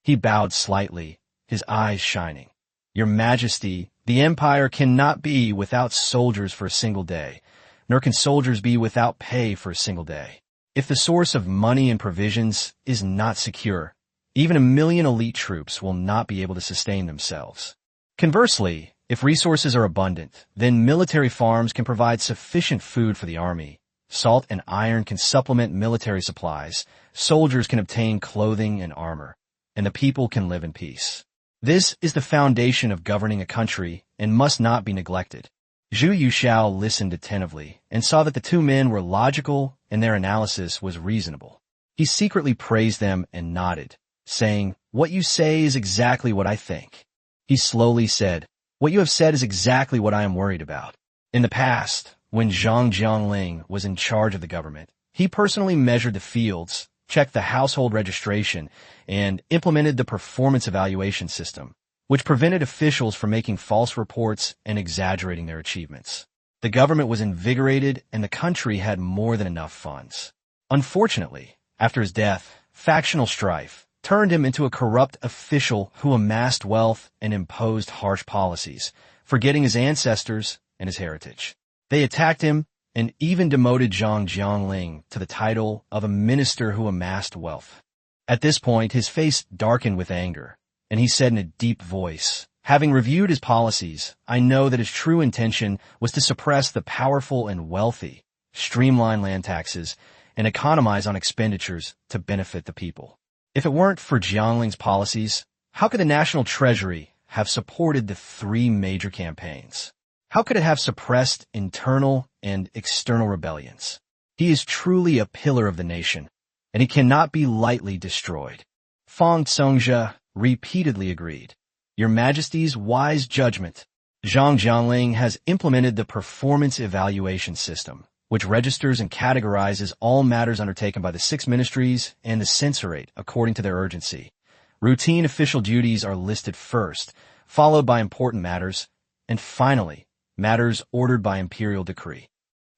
He bowed slightly, his eyes shining. Your Majesty, the empire cannot be without soldiers for a single day, nor can soldiers be without pay for a single day. If the source of money and provisions is not secure, even 1 million elite troops will not be able to sustain themselves. Conversely, if resources are abundant, then military farms can provide sufficient food for the army. Salt and iron can supplement military supplies, soldiers can obtain clothing and armor, and the people can live in peace. This is the foundation of governing a country and must not be neglected. Zhu Yuxiao listened attentively and saw that the two men were logical and their analysis was reasonable. He secretly praised them and nodded, saying, "What you say is exactly what I think." He slowly said, "What you have said is exactly what I am worried about." In the past, when Zhang Jiangling was in charge of the government, he personally measured the fields, checked the household registration, and implemented the performance evaluation system, which prevented officials from making false reports and exaggerating their achievements. The government was invigorated and the country had more than enough funds. Unfortunately, after his death, factional strife turned him into a corrupt official who amassed wealth and imposed harsh policies, forgetting his ancestors and his heritage. They attacked him and even demoted Zhang Jiangling to the title of a minister who amassed wealth. At this point, his face darkened with anger, and he said in a deep voice, "Having reviewed his policies, I know that his true intention was to suppress the powerful and wealthy, streamline land taxes, and economize on expenditures to benefit the people. If it weren't for Jiangling's policies, how could the national treasury have supported the 3 major campaigns? How could it have suppressed internal and external rebellions? He is truly a pillar of the nation, and he cannot be lightly destroyed." Fang Congzhe repeatedly agreed. "Your Majesty's wise judgment." Zhang Jiangling has implemented the performance evaluation system, which registers and categorizes all matters undertaken by the 6 ministries and the censorate according to their urgency. Routine official duties are listed first, followed by important matters, and finally, matters ordered by imperial decree.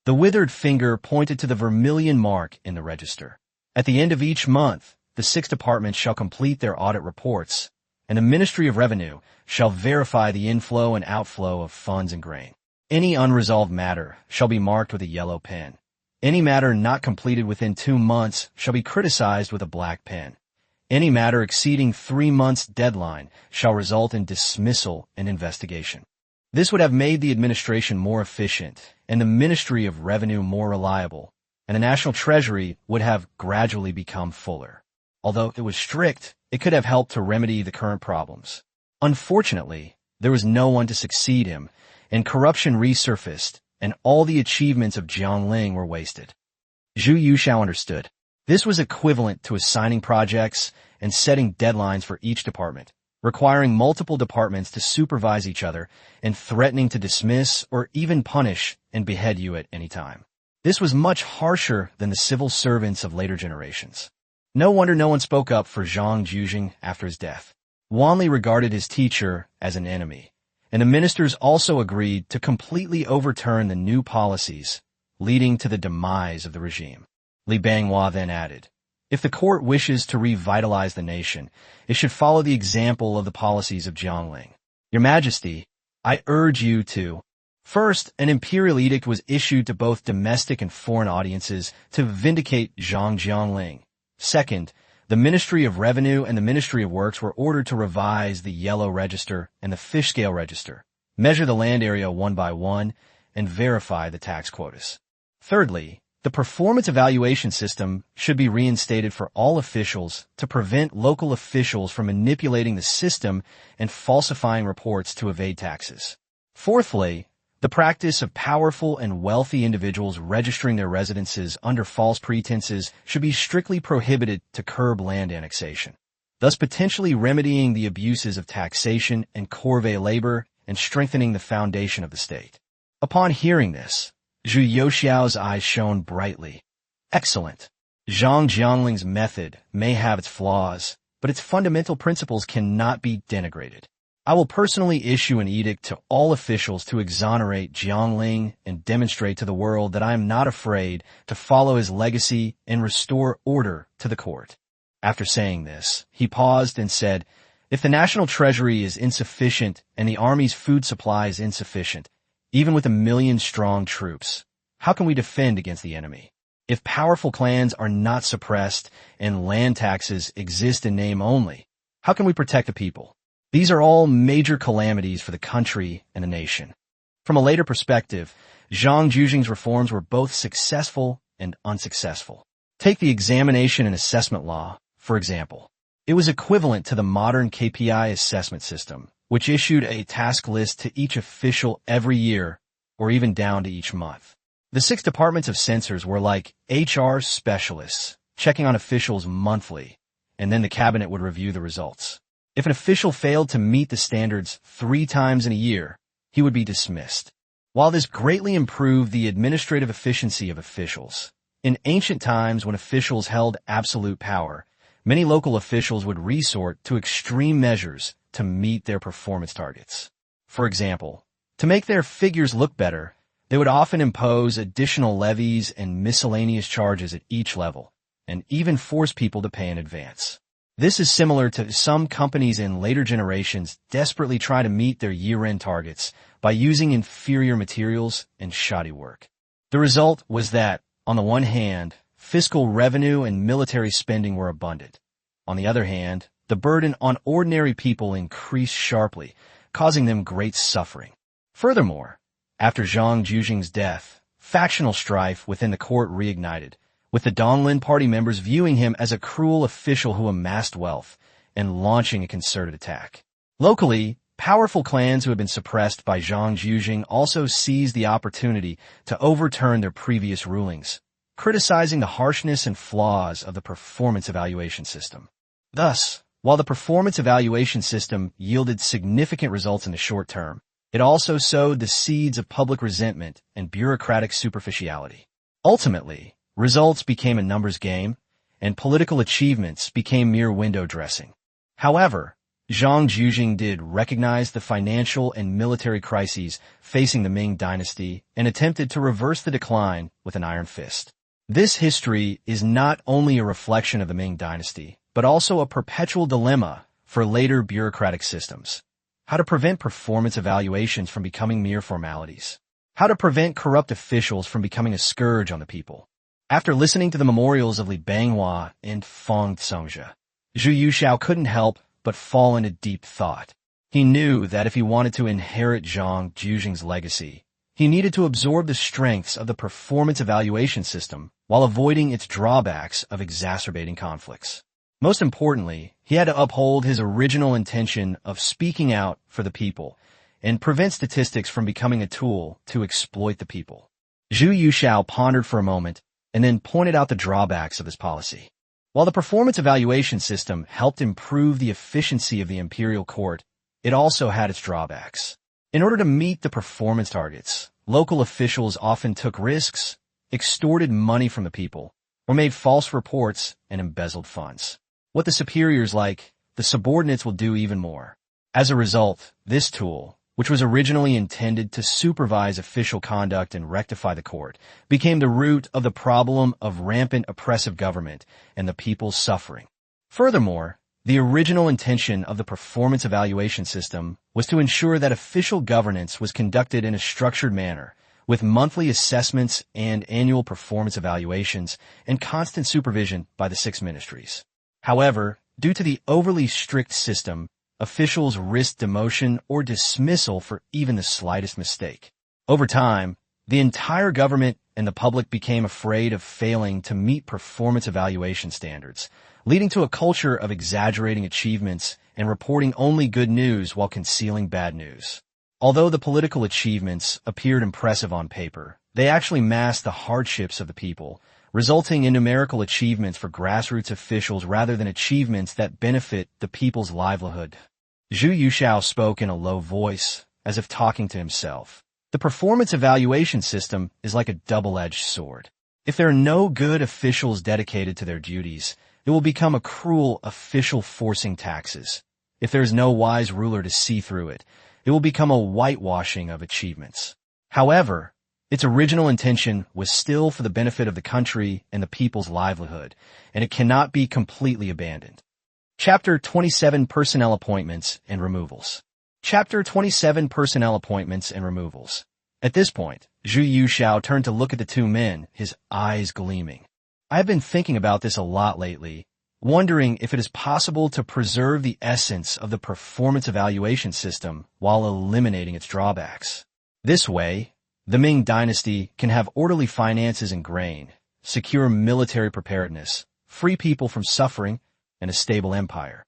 The withered finger pointed to the vermilion mark in the register. At the end of each month, the 6 departments shall complete their audit reports, and the Ministry of Revenue shall verify the inflow and outflow of funds and grain. Any unresolved matter shall be marked with a yellow pen. Any matter not completed within 2 months shall be criticized with a black pen. Any matter exceeding 3 months' deadline shall result in dismissal and investigation. This would have made the administration more efficient and the Ministry of Revenue more reliable, and the National Treasury would have gradually become fuller. Although it was strict, it could have helped to remedy the current problems. Unfortunately, there was no one to succeed him, and corruption resurfaced, and all the achievements of Jiangling were wasted. Zhu Yuxiao understood. This was equivalent to assigning projects and setting deadlines for each department, requiring multiple departments to supervise each other and threatening to dismiss or even punish and behead you at any time. This was much harsher than the civil servants of later generations. No wonder no one spoke up for Zhang Jiujing after his death. Wanli regarded his teacher as an enemy, and the ministers also agreed to completely overturn the new policies, leading to the demise of the regime. Li Banghua then added, "If the court wishes to revitalize the nation, it should follow the example of the policies of Jiangling. Your Majesty, I urge you to..." First, an imperial edict was issued to both domestic and foreign audiences to vindicate Zhang Jiangling. Second, the Ministry of Revenue and the Ministry of Works were ordered to revise the Yellow Register and the Fish Scale Register, measure the land area 1 by 1, and verify the tax quotas. Thirdly, the performance evaluation system should be reinstated for all officials to prevent local officials from manipulating the system and falsifying reports to evade taxes. Fourthly, the practice of powerful and wealthy individuals registering their residences under false pretenses should be strictly prohibited to curb land annexation, thus potentially remedying the abuses of taxation and corvée labor and strengthening the foundation of the state. Upon hearing this, Zhu Yuxiao's eyes shone brightly. "Excellent. Zhang Jiangling's method may have its flaws, but its fundamental principles cannot be denigrated. I will personally issue an edict to all officials to exonerate Jiangling and demonstrate to the world that I am not afraid to follow his legacy and restore order to the court. After saying this, he paused and said, "If the national treasury is insufficient and the army's food supply is insufficient, even with 1 million-strong troops, how can we defend against the enemy? If powerful clans are not suppressed and land taxes exist in name only, how can we protect the people? These are all major calamities for the country and the nation." From a later perspective, Zhang Jiuxing's reforms were both successful and unsuccessful. Take the examination and assessment law, for example. It was equivalent to the modern KPI assessment system, which issued a task list to each official every year, or even down to each month. The 6 departments of censors were like HR specialists, checking on officials monthly, and then the cabinet would review the results. If an official failed to meet the standards 3 times in a year, he would be dismissed. While this greatly improved the administrative efficiency of officials, in ancient times when officials held absolute power, many local officials would resort to extreme measures to meet their performance targets. For example, to make their figures look better, they would often impose additional levies and miscellaneous charges at each level, and even force people to pay in advance. This is similar to some companies in later generations desperately try to meet their year-end targets by using inferior materials and shoddy work. The result was that, on the one hand, fiscal revenue and military spending were abundant. On the other hand, the burden on ordinary people increased sharply, causing them great suffering. Furthermore, after Zhang Jiuxing's death, factional strife within the court reignited, with the Donglin party members viewing him as a cruel official who amassed wealth and launching a concerted attack. Locally, powerful clans who had been suppressed by Zhang Jiuxing also seized the opportunity to overturn their previous rulings, criticizing the harshness and flaws of the performance evaluation system. Thus, while the performance evaluation system yielded significant results in the short term, it also sowed the seeds of public resentment and bureaucratic superficiality. Ultimately, results became a numbers game, and political achievements became mere window dressing. However, Zhang Jiuxing did recognize the financial and military crises facing the Ming dynasty and attempted to reverse the decline with an iron fist. This history is not only a reflection of the Ming dynasty, but also a perpetual dilemma for later bureaucratic systems. How to prevent performance evaluations from becoming mere formalities. How to prevent corrupt officials from becoming a scourge on the people. After listening to the memorials of Li Banghua and Feng Songzhe, Zhu Yuxiao couldn't help but fall into deep thought. He knew that if he wanted to inherit Zhang Jiuxing's legacy, he needed to absorb the strengths of the performance evaluation system while avoiding its drawbacks of exacerbating conflicts. Most importantly, he had to uphold his original intention of speaking out for the people and prevent statistics from becoming a tool to exploit the people. Zhu Yuxiao pondered for a moment and then pointed out the drawbacks of this policy. While the performance evaluation system helped improve the efficiency of the imperial court, it also had its drawbacks. In order to meet the performance targets, local officials often took risks, extorted money from the people, or made false reports and embezzled funds. What the superiors like, the subordinates will do even more. As a result, this tool, which was originally intended to supervise official conduct and rectify the court, became the root of the problem of rampant oppressive government and the people's suffering. Furthermore, the original intention of the performance evaluation system was to ensure that official governance was conducted in a structured manner, with monthly assessments and annual performance evaluations and constant supervision by the 6 ministries. However, due to the overly strict system, officials risked demotion or dismissal for even the slightest mistake. Over time, the entire government and the public became afraid of failing to meet performance evaluation standards, leading to a culture of exaggerating achievements and reporting only good news while concealing bad news. Although the political achievements appeared impressive on paper, they actually masked the hardships of the people, resulting in numerical achievements for grassroots officials rather than achievements that benefit the people's livelihood. Zhu Yuxiao spoke in a low voice, as if talking to himself. The performance evaluation system is like a double-edged sword. If there are no good officials dedicated to their duties, it will become a cruel official forcing taxes. If there is no wise ruler to see through it, it will become a whitewashing of achievements. However, its original intention was still for the benefit of the country and the people's livelihood, and it cannot be completely abandoned. Chapter 27 Personnel Appointments and Removals. Chapter 27 Personnel Appointments and Removals. At this point, Zhu Yuxiao turned to look at the two men, his eyes gleaming. I have been thinking about this a lot lately, wondering if it is possible to preserve the essence of the performance evaluation system while eliminating its drawbacks. This way, the Ming Dynasty can have orderly finances and grain, secure military preparedness, free people from suffering, and a stable empire.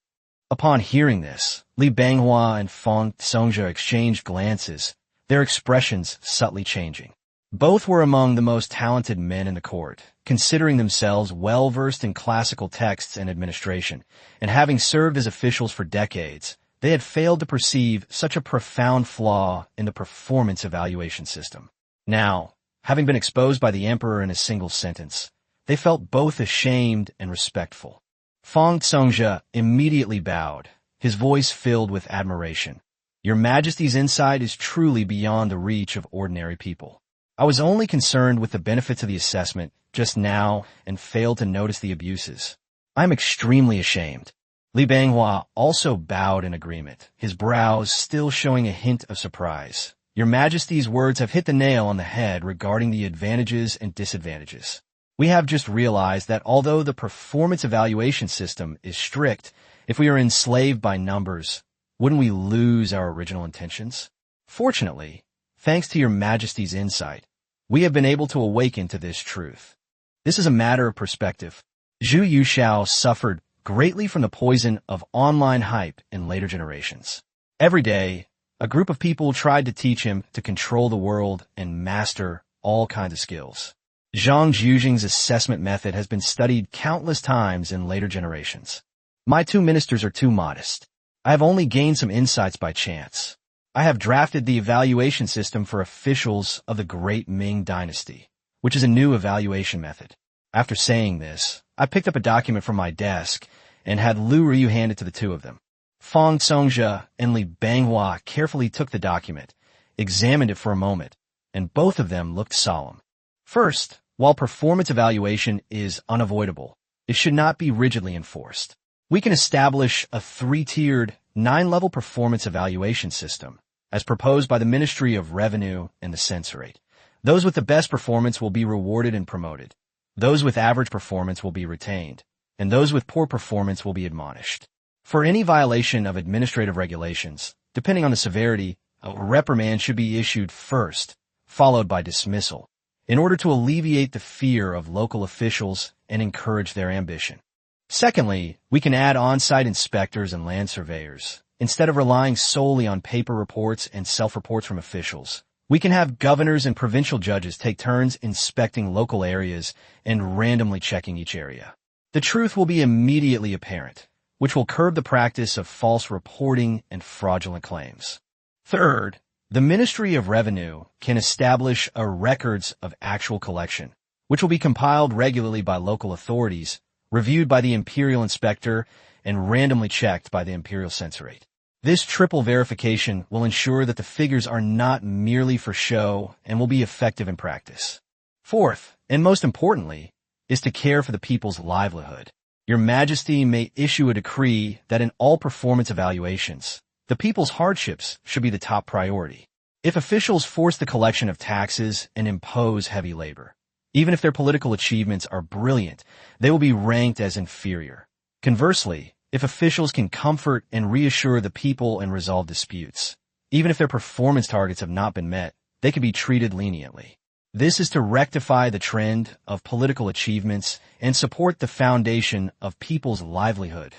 Upon hearing this, Li Banghua and Feng Songjia exchanged glances, their expressions subtly changing. Both were among the most talented men in the court, considering themselves well-versed in classical texts and administration, and having served as officials for decades, they had failed to perceive such a profound flaw in the performance evaluation system. Now, having been exposed by the emperor in a single sentence, they felt both ashamed and respectful. Feng Songjia immediately bowed, his voice filled with admiration. Your Majesty's insight is truly beyond the reach of ordinary people. I was only concerned with the benefits of the assessment just now and failed to notice the abuses. I am extremely ashamed. Li Banghua also bowed in agreement, his brows still showing a hint of surprise. Your Majesty's words have hit the nail on the head regarding the advantages and disadvantages. We have just realized that although the performance evaluation system is strict, if we are enslaved by numbers, wouldn't we lose our original intentions? Fortunately, thanks to Your Majesty's insight, we have been able to awaken to this truth. This is a matter of perspective. Zhu Yuxiao suffered greatly from the poison of online hype in later generations. Every day, a group of people tried to teach him to control the world and master all kinds of skills. Zhang Zhuzhing's assessment method has been studied countless times in later generations. My two ministers are too modest. I have only gained some insights by chance. I have drafted the evaluation system for officials of the Great Ming Dynasty, which is a new evaluation method. After saying this, I picked up a document from my desk and had Lu Ryu hand it to the two of them. Feng Songjia and Li Banghua carefully took the document, examined it for a moment, and both of them looked solemn. First, while performance evaluation is unavoidable, it should not be rigidly enforced. We can establish a 3-tiered, 9-level performance evaluation system, as proposed by the Ministry of Revenue and the Censorate. Those with the best performance will be rewarded and promoted. Those with average performance will be retained, and those with poor performance will be admonished. For any violation of administrative regulations, depending on the severity, a reprimand should be issued first, followed by dismissal, in order to alleviate the fear of local officials and encourage their ambition. Secondly, we can add on-site inspectors and land surveyors. Instead of relying solely on paper reports and self-reports from officials, we can have governors and provincial judges take turns inspecting local areas and randomly checking each area. The truth will be immediately apparent, which will curb the practice of false reporting and fraudulent claims. Third, the Ministry of Revenue can establish a records of actual collection, which will be compiled regularly by local authorities, reviewed by the Imperial Inspector, and randomly checked by the Imperial Censorate. This triple verification will ensure that the figures are not merely for show and will be effective in practice. Fourth, and most importantly, is to care for the people's livelihood. Your Majesty may issue a decree that in all performance evaluations, the people's hardships should be the top priority. If officials force the collection of taxes and impose heavy labor, even if their political achievements are brilliant, they will be ranked as inferior. Conversely, if officials can comfort and reassure the people and resolve disputes, even if their performance targets have not been met, they can be treated leniently. This is to rectify the trend of political achievements and support the foundation of people's livelihood.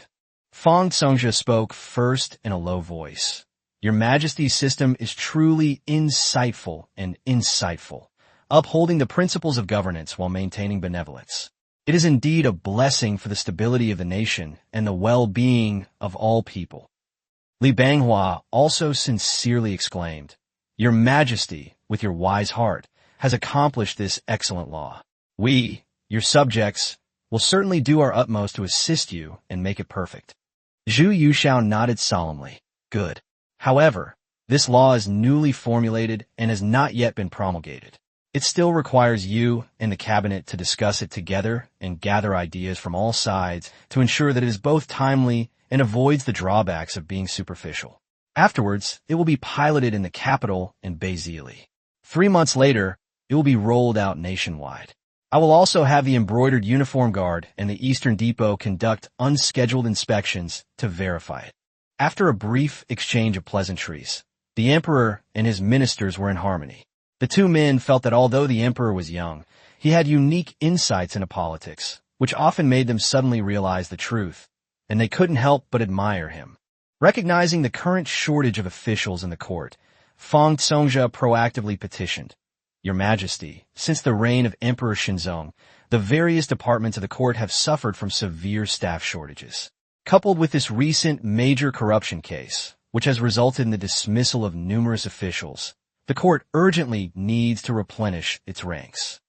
Feng Songjia spoke first in a low voice. Your Majesty's system is truly insightful, upholding the principles of governance while maintaining benevolence. It is indeed a blessing for the stability of the nation and the well-being of all people. Li Banghua also sincerely exclaimed, Your Majesty, with your wise heart, has accomplished this excellent law. We, your subjects, will certainly do our utmost to assist you and make it perfect. Zhu Yushao nodded solemnly. Good. However, this law is newly formulated and has not yet been promulgated. It still requires you and the cabinet to discuss it together and gather ideas from all sides to ensure that it is both timely and avoids the drawbacks of being superficial. Afterwards, it will be piloted in the capital in Baizili. 3 months later, it will be rolled out nationwide. I will also have the embroidered uniform guard and the Eastern Depot conduct unscheduled inspections to verify it. After a brief exchange of pleasantries, the emperor and his ministers were in harmony. The two men felt that although the emperor was young, he had unique insights into politics, which often made them suddenly realize the truth, and they couldn't help but admire him. Recognizing the current shortage of officials in the court, Fang Songjia proactively petitioned, Your Majesty, since the reign of Emperor Shenzong, the various departments of the court have suffered from severe staff shortages. Coupled with this recent major corruption case, which has resulted in the dismissal of numerous officials, the court urgently needs to replenish its ranks.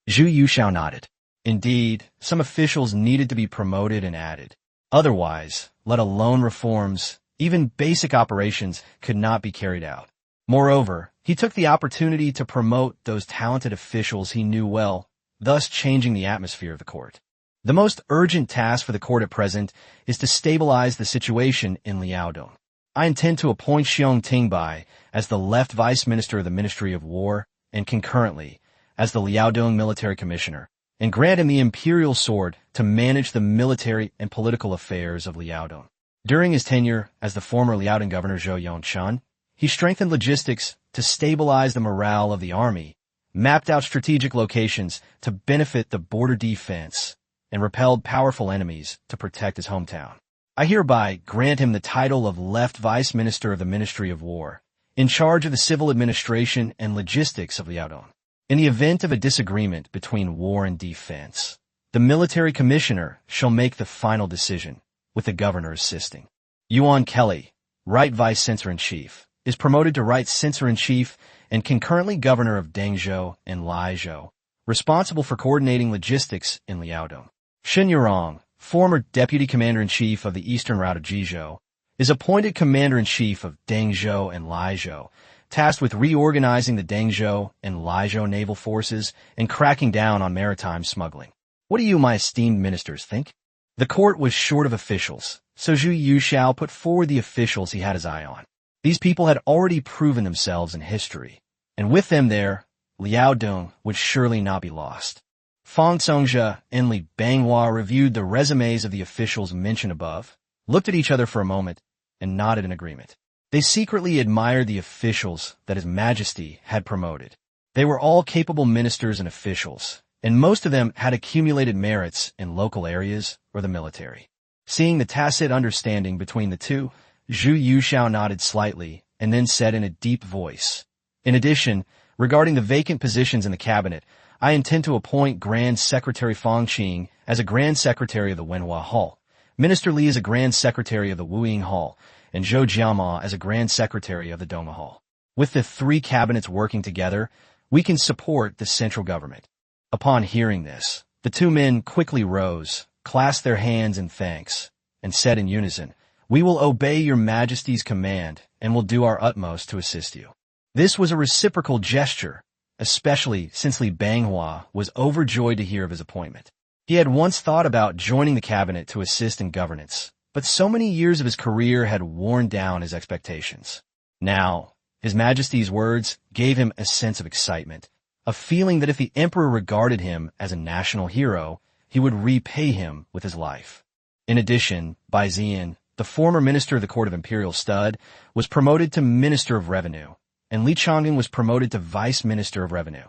Zhu Yushao nodded. Indeed, some officials needed to be promoted and added. Otherwise, let alone reforms, even basic operations could not be carried out. Moreover, he took the opportunity to promote those talented officials he knew well, thus changing the atmosphere of the court. The most urgent task for the court at present is to stabilize the situation in Liaodong. I intend to appoint Xiong Tingbai as the left vice minister of the Ministry of War and concurrently as the Liaodong military commissioner, and grant him the imperial sword to manage the military and political affairs of Liaodong. During his tenure as the former Liaodong governor Zhou Yongchen, he strengthened logistics to stabilize the morale of the army, mapped out strategic locations to benefit the border defense, and repelled powerful enemies to protect his hometown. I hereby grant him the title of Left Vice Minister of the Ministry of War, in charge of the civil administration and logistics of Liaodong. In the event of a disagreement between war and defense, the military commissioner shall make the final decision, with the governor assisting. Yuan Kelly, Right Vice Censor-in-Chief, is promoted to Right Censor-in-Chief and concurrently governor of Dengzhou and Laizhou, responsible for coordinating logistics in Liaodong. Shen Yurong, former Deputy Commander-in-Chief of the Eastern Route of Jizhou, is appointed Commander-in-Chief of Dengzhou and Laizhou, tasked with reorganizing the Dengzhou and Laizhou naval forces and cracking down on maritime smuggling. What do you, my esteemed ministers, think? The court was short of officials, so Zhu Yushao put forward the officials he had his eye on. These people had already proven themselves in history, and with them there, Liaodong would surely not be lost. Fang Songjia and Li Banghua reviewed the resumes of the officials mentioned above, looked at each other for a moment, and nodded in agreement. They secretly admired the officials that His Majesty had promoted. They were all capable ministers and officials, and most of them had accumulated merits in local areas or the military. Seeing the tacit understanding between the two, Zhu Yushao nodded slightly and then said in a deep voice, In addition, regarding the vacant positions in the cabinet, I intend to appoint Grand Secretary Fang Qing as a Grand Secretary of the Wenhua Hall, Minister Li as a Grand Secretary of the Wuying Hall, and Zhou Jiama as a Grand Secretary of the Doma Hall. With the three cabinets working together, we can support the central government. Upon hearing this, the two men quickly rose, clasped their hands in thanks, and said in unison, We will obey your Majesty's command and will do our utmost to assist you. This was a reciprocal gesture, especially since Li Banghua was overjoyed to hear of his appointment. He had once thought about joining the cabinet to assist in governance, but so many years of his career had worn down his expectations. Now, His Majesty's words gave him a sense of excitement, a feeling that if the emperor regarded him as a national hero, he would repay him with his life. In addition, Bai Ziyan, the former minister of the Court of Imperial Stud, was promoted to Minister of Revenue, and Li Changgen was promoted to Vice Minister of Revenue.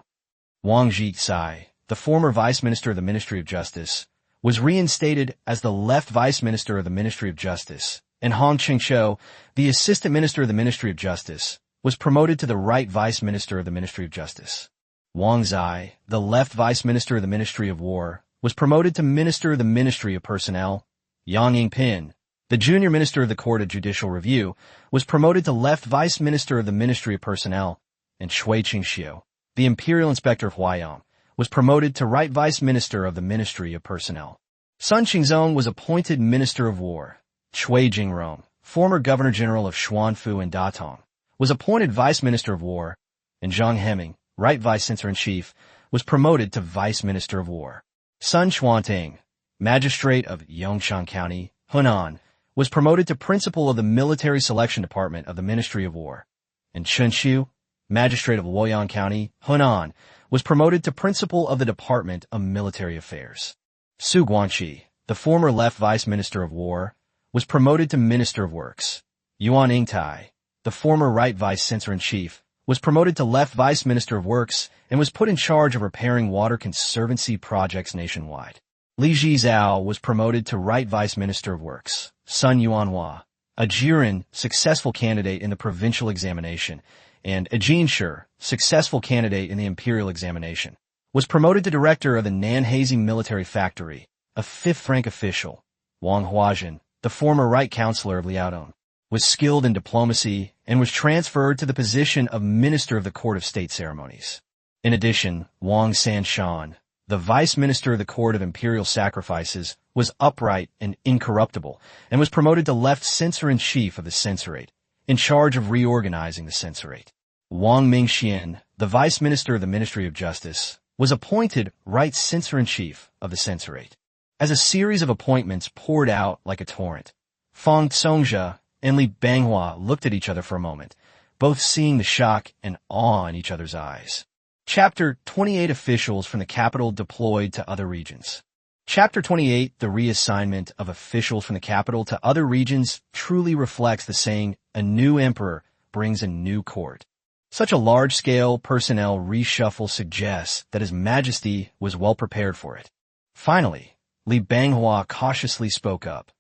Wang Zhixai, the former Vice Minister of the Ministry of Justice, was reinstated as the Left Vice Minister of the Ministry of Justice, and Hong Chengshou, the Assistant Minister of the Ministry of Justice, was promoted to the Right Vice Minister of the Ministry of Justice. Wang Zai, the Left Vice Minister of the Ministry of War, was promoted to Minister of the Ministry of Personnel. Yang Yingpin, the Junior Minister of the Court of Judicial Review, was promoted to Left Vice Minister of the Ministry of Personnel, and Shui Qingxiu, the Imperial Inspector of Huaiyang, was promoted to Right Vice Minister of the Ministry of Personnel. Sun Qingzong was appointed Minister of War. Cui Jingrong, former Governor-General of Xuanfu and Datong, was appointed Vice Minister of War, and Zhang Heming, Right Vice Censor-in-Chief, was promoted to Vice Minister of War. Sun Chuanting, Magistrate of Yongshan County, Hunan, was promoted to Principal of the Military Selection Department of the Ministry of War, and Chen Xiu, Magistrate of Luoyang County, Hunan, was promoted to Principal of the Department of Military Affairs. Su Guanqi, the former Left Vice Minister of War, was promoted to Minister of Works. Yuan Yingtai, the former Right Vice Censor-in-Chief, was promoted to Left Vice Minister of Works and was put in charge of repairing water conservancy projects nationwide. Li Zhizhao was promoted to Right Vice Minister of Works. Sun Yuanhua, a Jiren, successful candidate in the provincial examination, and a Jinshi, successful candidate in the imperial examination, was promoted to Director of the Nanhazi Military Factory. A fifth-rank official, Wang Huazhen, the former Right Counselor of Liaodong, was skilled in diplomacy and was transferred to the position of Minister of the Court of State Ceremonies. In addition, Wang Sanshan, the Vice Minister of the Court of Imperial Sacrifices, was upright and incorruptible and was promoted to Left Censor-in-Chief of the Censorate, in charge of reorganizing the Censorate. Wang Mingxian, the Vice Minister of the Ministry of Justice, was appointed Right Censor-in-Chief of the Censorate. As a series of appointments poured out like a torrent, Fang Tsongzhe and Li Banghua looked at each other for a moment, both seeing the shock and awe in each other's eyes. Chapter 28 Officials from the capital deployed to other regions. Chapter 28 The reassignment of officials from the capital to other regions truly reflects the saying, a new emperor brings a new court. Such a large-scale personnel reshuffle suggests that His Majesty was well prepared for it. Finally, Li Banghua cautiously spoke up.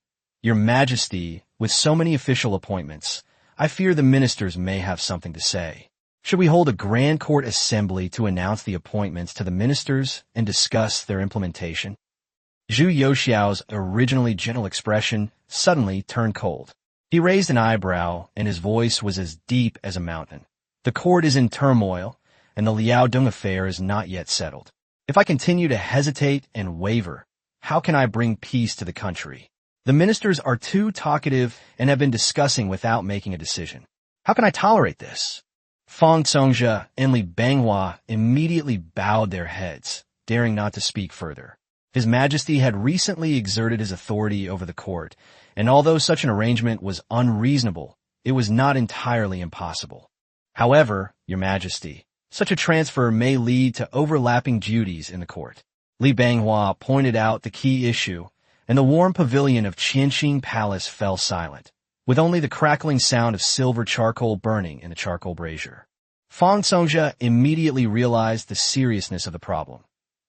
Your Majesty, with so many official appointments, I fear the ministers may have something to say. Should we hold a grand court assembly to announce the appointments to the ministers and discuss their implementation? Zhu Youxiao's originally gentle expression suddenly turned cold. He raised an eyebrow, and his voice was as deep as a mountain. The court is in turmoil, and the Liaodong affair is not yet settled. If I continue to hesitate and waver, how can I bring peace to the country? The ministers are too talkative and have been discussing without making a decision. How can I tolerate this? Fang Tsongzhe and Li Banghua immediately bowed their heads, daring not to speak further. His Majesty had recently exerted his authority over the court, and although such an arrangement was unreasonable, it was not entirely impossible. However, Your Majesty, such a transfer may lead to overlapping duties in the court. Li Banghua pointed out the key issue, and the warm pavilion of Qianxing Palace fell silent, with only the crackling sound of silver charcoal burning in the charcoal brazier. Fang Tsongzhe immediately realized the seriousness of the problem.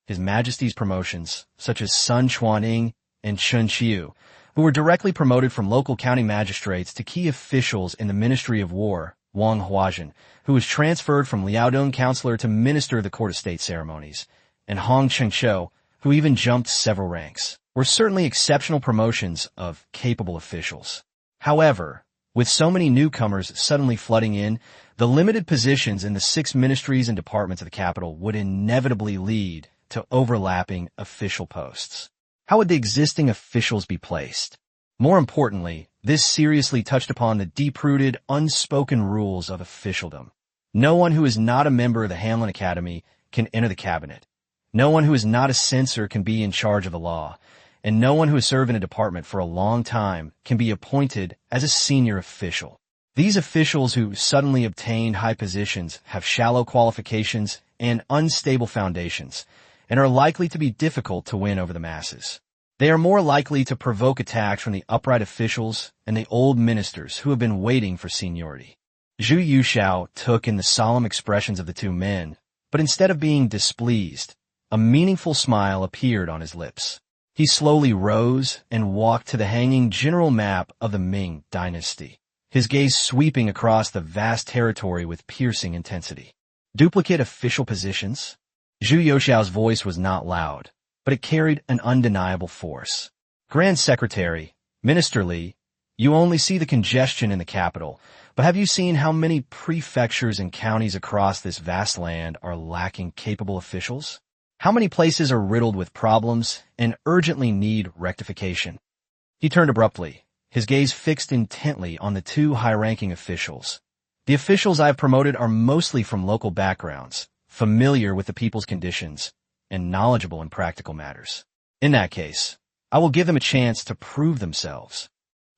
His Majesty's promotions, such as Sun Chuaning and Chen Xiu, who were directly promoted from local county magistrates to key officials in the Ministry of War, Wang Huazhen, who was transferred from Liaodong Counselor to Minister of the Court of State Ceremonies, and Hong Chengshou, who even jumped several ranks, were certainly exceptional promotions of capable officials. However, with so many newcomers suddenly flooding in, the limited positions in the 6 ministries and departments of the capital would inevitably lead to overlapping official posts. How would the existing officials be placed? More importantly, this seriously touched upon the deep-rooted, unspoken rules of officialdom. No one who is not a member of the Hanlin Academy can enter the cabinet. No one who is not a censor can be in charge of the law, and no one who has served in a department for a long time can be appointed as a senior official. These officials who suddenly obtained high positions have shallow qualifications and unstable foundations, and are likely to be difficult to win over the masses. They are more likely to provoke attacks from the upright officials and the old ministers who have been waiting for seniority. Zhu Youxiao took in the solemn expressions of the two men, but instead of being displeased, a meaningful smile appeared on his lips. He slowly rose and walked to the hanging general map of the Ming dynasty, his gaze sweeping across the vast territory with piercing intensity. Duplicate official positions? Zhu Youxiao's voice was not loud, but it carried an undeniable force. Grand Secretary, Minister Li, you only see the congestion in the capital, but have you seen how many prefectures and counties across this vast land are lacking capable officials? How many places are riddled with problems and urgently need rectification? He turned abruptly, his gaze fixed intently on the two high-ranking officials. The officials I have promoted are mostly from local backgrounds, familiar with the people's conditions, and knowledgeable in practical matters. In that case, I will give them a chance to prove themselves.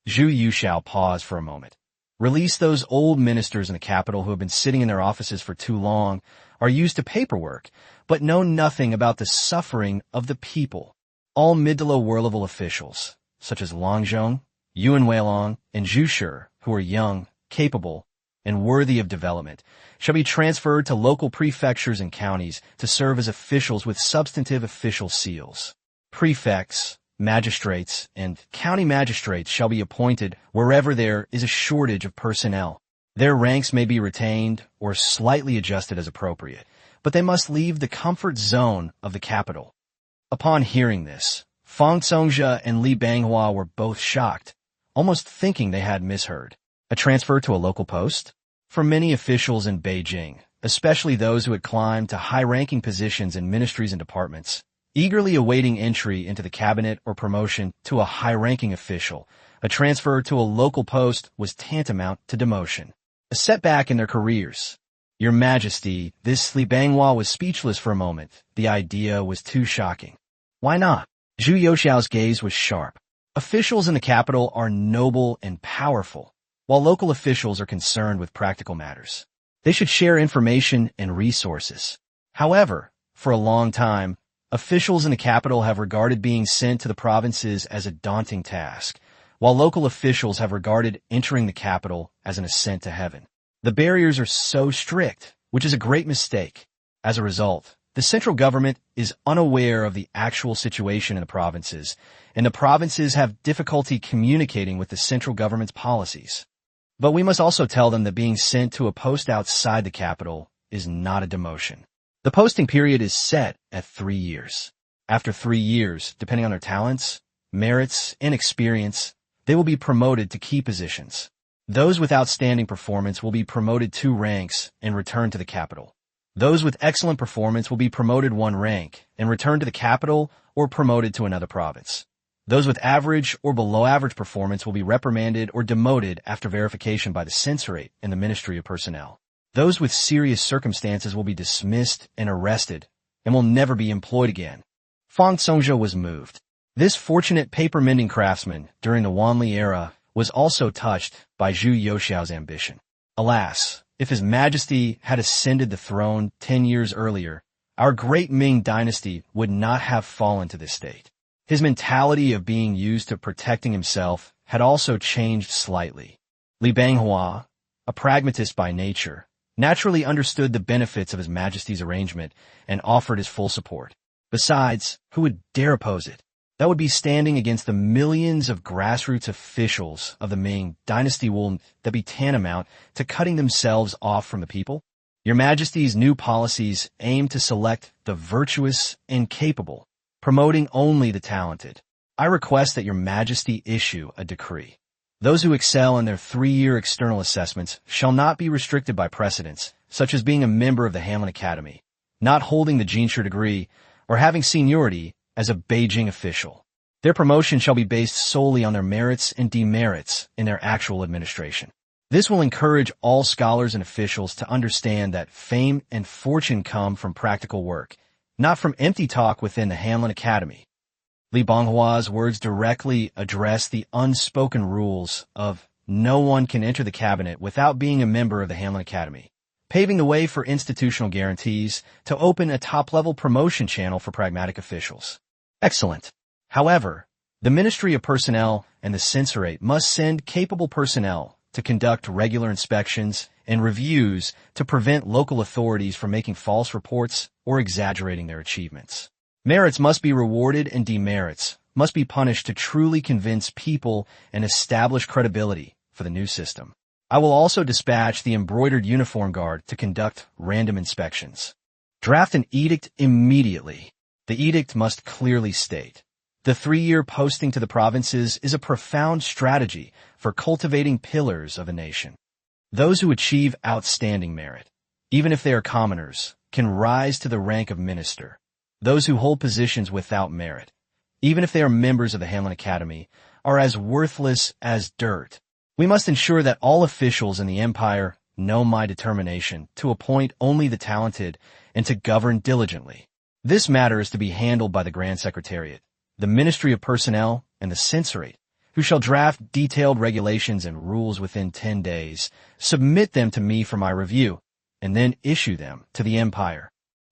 Zhu Yushao paused for a moment. Release those old ministers in the capital who have been sitting in their offices for too long, are used to paperwork, but know nothing about the suffering of the people. All mid to lower level officials, such as Long Zhong, Yuan Weilong, and Zhu Shi, who are young, capable, and worthy of development, shall be transferred to local prefectures and counties to serve as officials with substantive official seals. Prefects, magistrates, and county magistrates shall be appointed wherever there is a shortage of personnel. Their ranks may be retained or slightly adjusted as appropriate, but they must leave the comfort zone of the capital. Upon hearing this, Fang Songjia and Li Banghua were both shocked, almost thinking they had misheard. A transfer to a local post? For many officials in Beijing, especially those who had climbed to high-ranking positions in ministries and departments, eagerly awaiting entry into the cabinet or promotion to a high-ranking official, a transfer to a local post was tantamount to demotion, a setback in their careers. Your Majesty, this Li Banghua was speechless for a moment. The idea was too shocking. Why not? Zhu Yoshao's gaze was sharp. Officials in the capital are noble and powerful, while local officials are concerned with practical matters. They should share information and resources. However, for a long time, officials in the capital have regarded being sent to the provinces as a daunting task, while local officials have regarded entering the capital as an ascent to heaven. The barriers are so strict, which is a great mistake. As a result, the central government is unaware of the actual situation in the provinces, and the provinces have difficulty communicating with the central government's policies. But we must also tell them that being sent to a post outside the capital is not a demotion. The posting period is set at 3 years. After 3 years, depending on their talents, merits, and experience, they will be promoted to key positions. Those with outstanding performance will be promoted 2 ranks and return to the capital. Those with excellent performance will be promoted 1 rank and return to the capital or promoted to another province. Those with average or below average performance will be reprimanded or demoted after verification by the censorate and the Ministry of Personnel. Those with serious circumstances will be dismissed and arrested and will never be employed again. Fang Songjia was moved. This fortunate paper-mending craftsman during the Wanli era was also touched by Zhu Yoshao's ambition. Alas, if His Majesty had ascended the throne 10 years earlier, our great Ming dynasty would not have fallen to this state. His mentality of being used to protecting himself had also changed slightly. Li Banghua, a pragmatist by nature, naturally understood the benefits of His Majesty's arrangement and offered his full support. Besides, who would dare oppose it? That would be standing against the millions of grassroots officials of the Ming dynasty will that be tantamount to cutting themselves off from the people. Your Majesty's new policies aim to select the virtuous and capable, promoting only the talented. I request that Your Majesty issue a decree. Those who excel in their 3-year external assessments shall not be restricted by precedents, such as being a member of the Hanlin Academy, not holding the Jinshu degree, or having seniority as a Beijing official. Their promotion shall be based solely on their merits and demerits in their actual administration. This will encourage all scholars and officials to understand that fame and fortune come from practical work, not from empty talk within the Hanlin Academy. Li Banghua's words directly address the unspoken rules of no one can enter the cabinet without being a member of the Hanlin Academy, paving the way for institutional guarantees to open a top-level promotion channel for pragmatic officials. Excellent. However, the Ministry of Personnel and the censorate must send capable personnel to conduct regular inspections and reviews to prevent local authorities from making false reports or exaggerating their achievements. Merits must be rewarded and demerits must be punished to truly convince people and establish credibility for the new system. I will also dispatch the embroidered uniform guard to conduct random inspections. Draft an edict immediately. The edict must clearly state, the 3-year posting to the provinces is a profound strategy for cultivating pillars of a nation. Those who achieve outstanding merit, even if they are commoners, can rise to the rank of minister. Those who hold positions without merit, even if they are members of the Hanlon Academy, are as worthless as dirt. We must ensure that all officials in the empire know my determination to appoint only the talented and to govern diligently. This matter is to be handled by the Grand Secretariat, the Ministry of Personnel, and the Censorate, who shall draft detailed regulations and rules within 10 days, submit them to me for my review, and then issue them to the empire.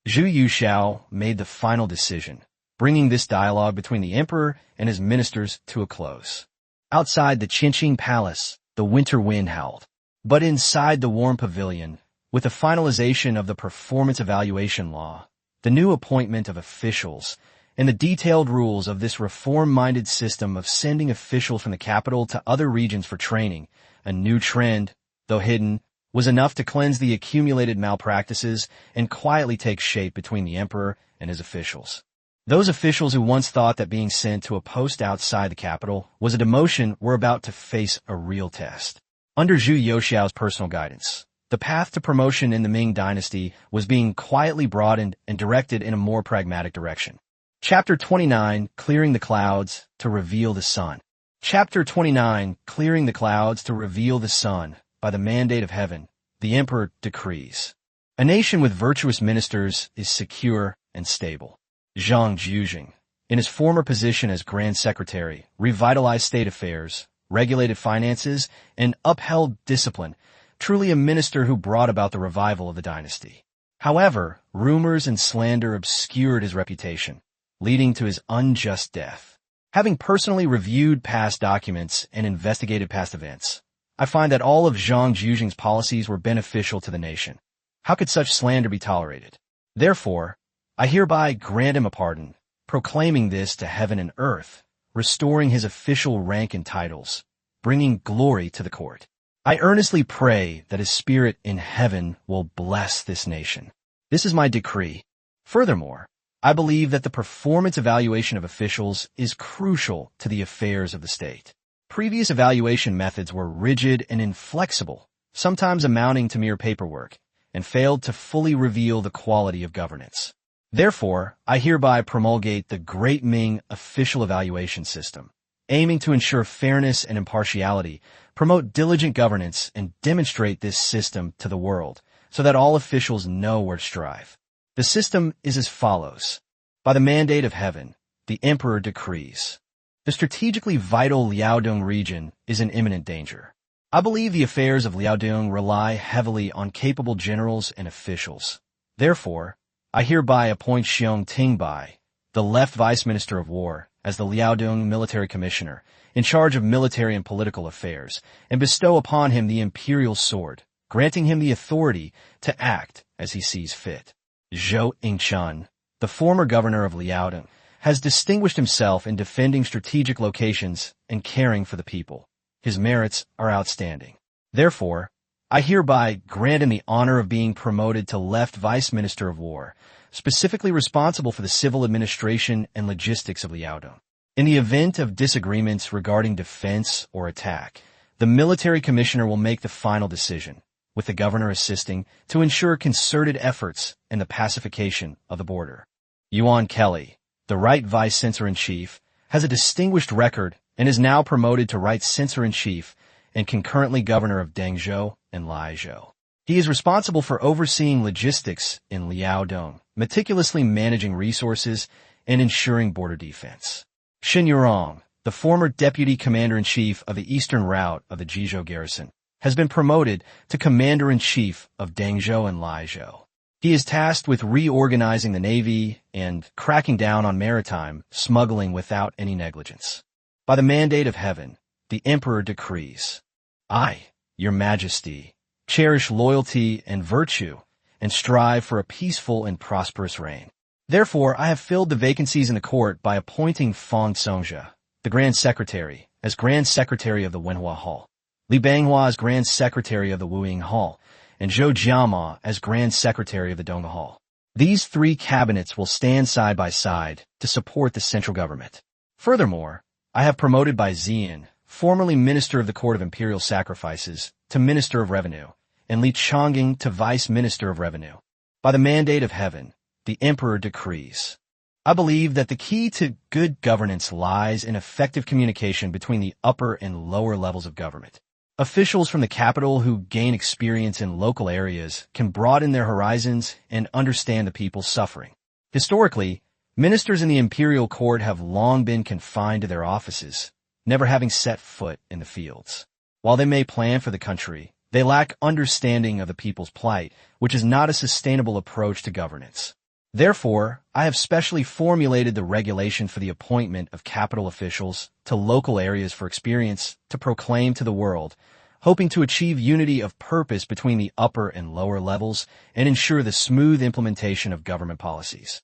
Zhu Yuxiao made the final decision, bringing this dialogue between the emperor and his ministers to a close. Outside the Qinqing Palace, the winter wind howled. But inside the warm pavilion, with the finalization of the performance evaluation law, the new appointment of officials, and the detailed rules of this reform-minded system of sending officials from the capital to other regions for training, a new trend, though hidden, was enough to cleanse the accumulated malpractices and quietly take shape between the emperor and his officials. Those officials who once thought that being sent to a post outside the capital was a demotion were about to face a real test. Under Zhu Yuxiao's personal guidance, the path to promotion in the Ming dynasty was being quietly broadened and directed in a more pragmatic direction. Chapter 29, Clearing the Clouds to Reveal the Sun. Chapter 29, Clearing the Clouds to Reveal the Sun. By the mandate of heaven, the emperor decrees. A nation with virtuous ministers is secure and stable. Zhang Jiujing, in his former position as Grand Secretary, revitalized state affairs, regulated finances, and upheld discipline, truly a minister who brought about the revival of the dynasty. However, rumors and slander obscured his reputation, leading to his unjust death. Having personally reviewed past documents and investigated past events, I find that all of Zhang Jiujing's policies were beneficial to the nation. How could such slander be tolerated? Therefore, I hereby grant him a pardon, proclaiming this to heaven and earth, restoring his official rank and titles, bringing glory to the court. I earnestly pray that his spirit in heaven will bless this nation. This is my decree. Furthermore, I believe that the performance evaluation of officials is crucial to the affairs of the state. Previous evaluation methods were rigid and inflexible, sometimes amounting to mere paperwork, and failed to fully reveal the quality of governance. Therefore, I hereby promulgate the Great Ming Official Evaluation System, aiming to ensure fairness and impartiality, promote diligent governance, and demonstrate this system to the world, so that all officials know where to strive. The system is as follows. By the mandate of heaven, the emperor decrees. The strategically vital Liaodong region is in imminent danger. I believe the affairs of Liaodong rely heavily on capable generals and officials. Therefore, I hereby appoint Xiong Tingbai, the left Vice Minister of War, as the Liaodong Military Commissioner, in charge of military and political affairs, and bestow upon him the imperial sword, granting him the authority to act as he sees fit. Zhou Yingchen, the former governor of Liaodong, has distinguished himself in defending strategic locations and caring for the people. His merits are outstanding. Therefore, I hereby grant him the honor of being promoted to Left Vice Minister of War, specifically responsible for the civil administration and logistics of Liaodong. In the event of disagreements regarding defense or attack, the military commissioner will make the final decision, with the governor assisting to ensure concerted efforts and the pacification of the border. Yuan Kelly, the right Vice Censor-in-Chief, has a distinguished record and is now promoted to right Censor-in-Chief and concurrently governor of Dengzhou and Laizhou. He is responsible for overseeing logistics in Liaodong, meticulously managing resources and ensuring border defense. Shen Yurong, the former deputy commander-in-chief of the eastern route of the Jizhou garrison, has been promoted to commander-in-chief of Dengzhou and Laizhou. He is tasked with reorganizing the navy and cracking down on maritime smuggling without any negligence. By the mandate of heaven, the emperor decrees. I, your majesty, cherish loyalty and virtue and strive for a peaceful and prosperous reign. Therefore, I have filled the vacancies in the court by appointing Fang Songjia, the Grand Secretary, as Grand Secretary of the Wenhua Hall, Li Banghua as Grand Secretary of the Wuying Hall, and Zhou Jiama as Grand Secretary of the Dongge Hall. These three cabinets will stand side by side to support the central government. Furthermore, I have promoted Bai Ziyan, formerly Minister of the Court of Imperial Sacrifices, to Minister of Revenue, and Li Chongying to Vice Minister of Revenue. By the mandate of heaven, the emperor decrees. I believe that the key to good governance lies in effective communication between the upper and lower levels of government. Officials from the capital who gain experience in local areas can broaden their horizons and understand the people's suffering. Historically, ministers in the imperial court have long been confined to their offices, never having set foot in the fields. While they may plan for the country, they lack understanding of the people's plight, which is not a sustainable approach to governance. Therefore, I have specially formulated the regulation for the appointment of capital officials to local areas for experience to proclaim to the world, hoping to achieve unity of purpose between the upper and lower levels and ensure the smooth implementation of government policies.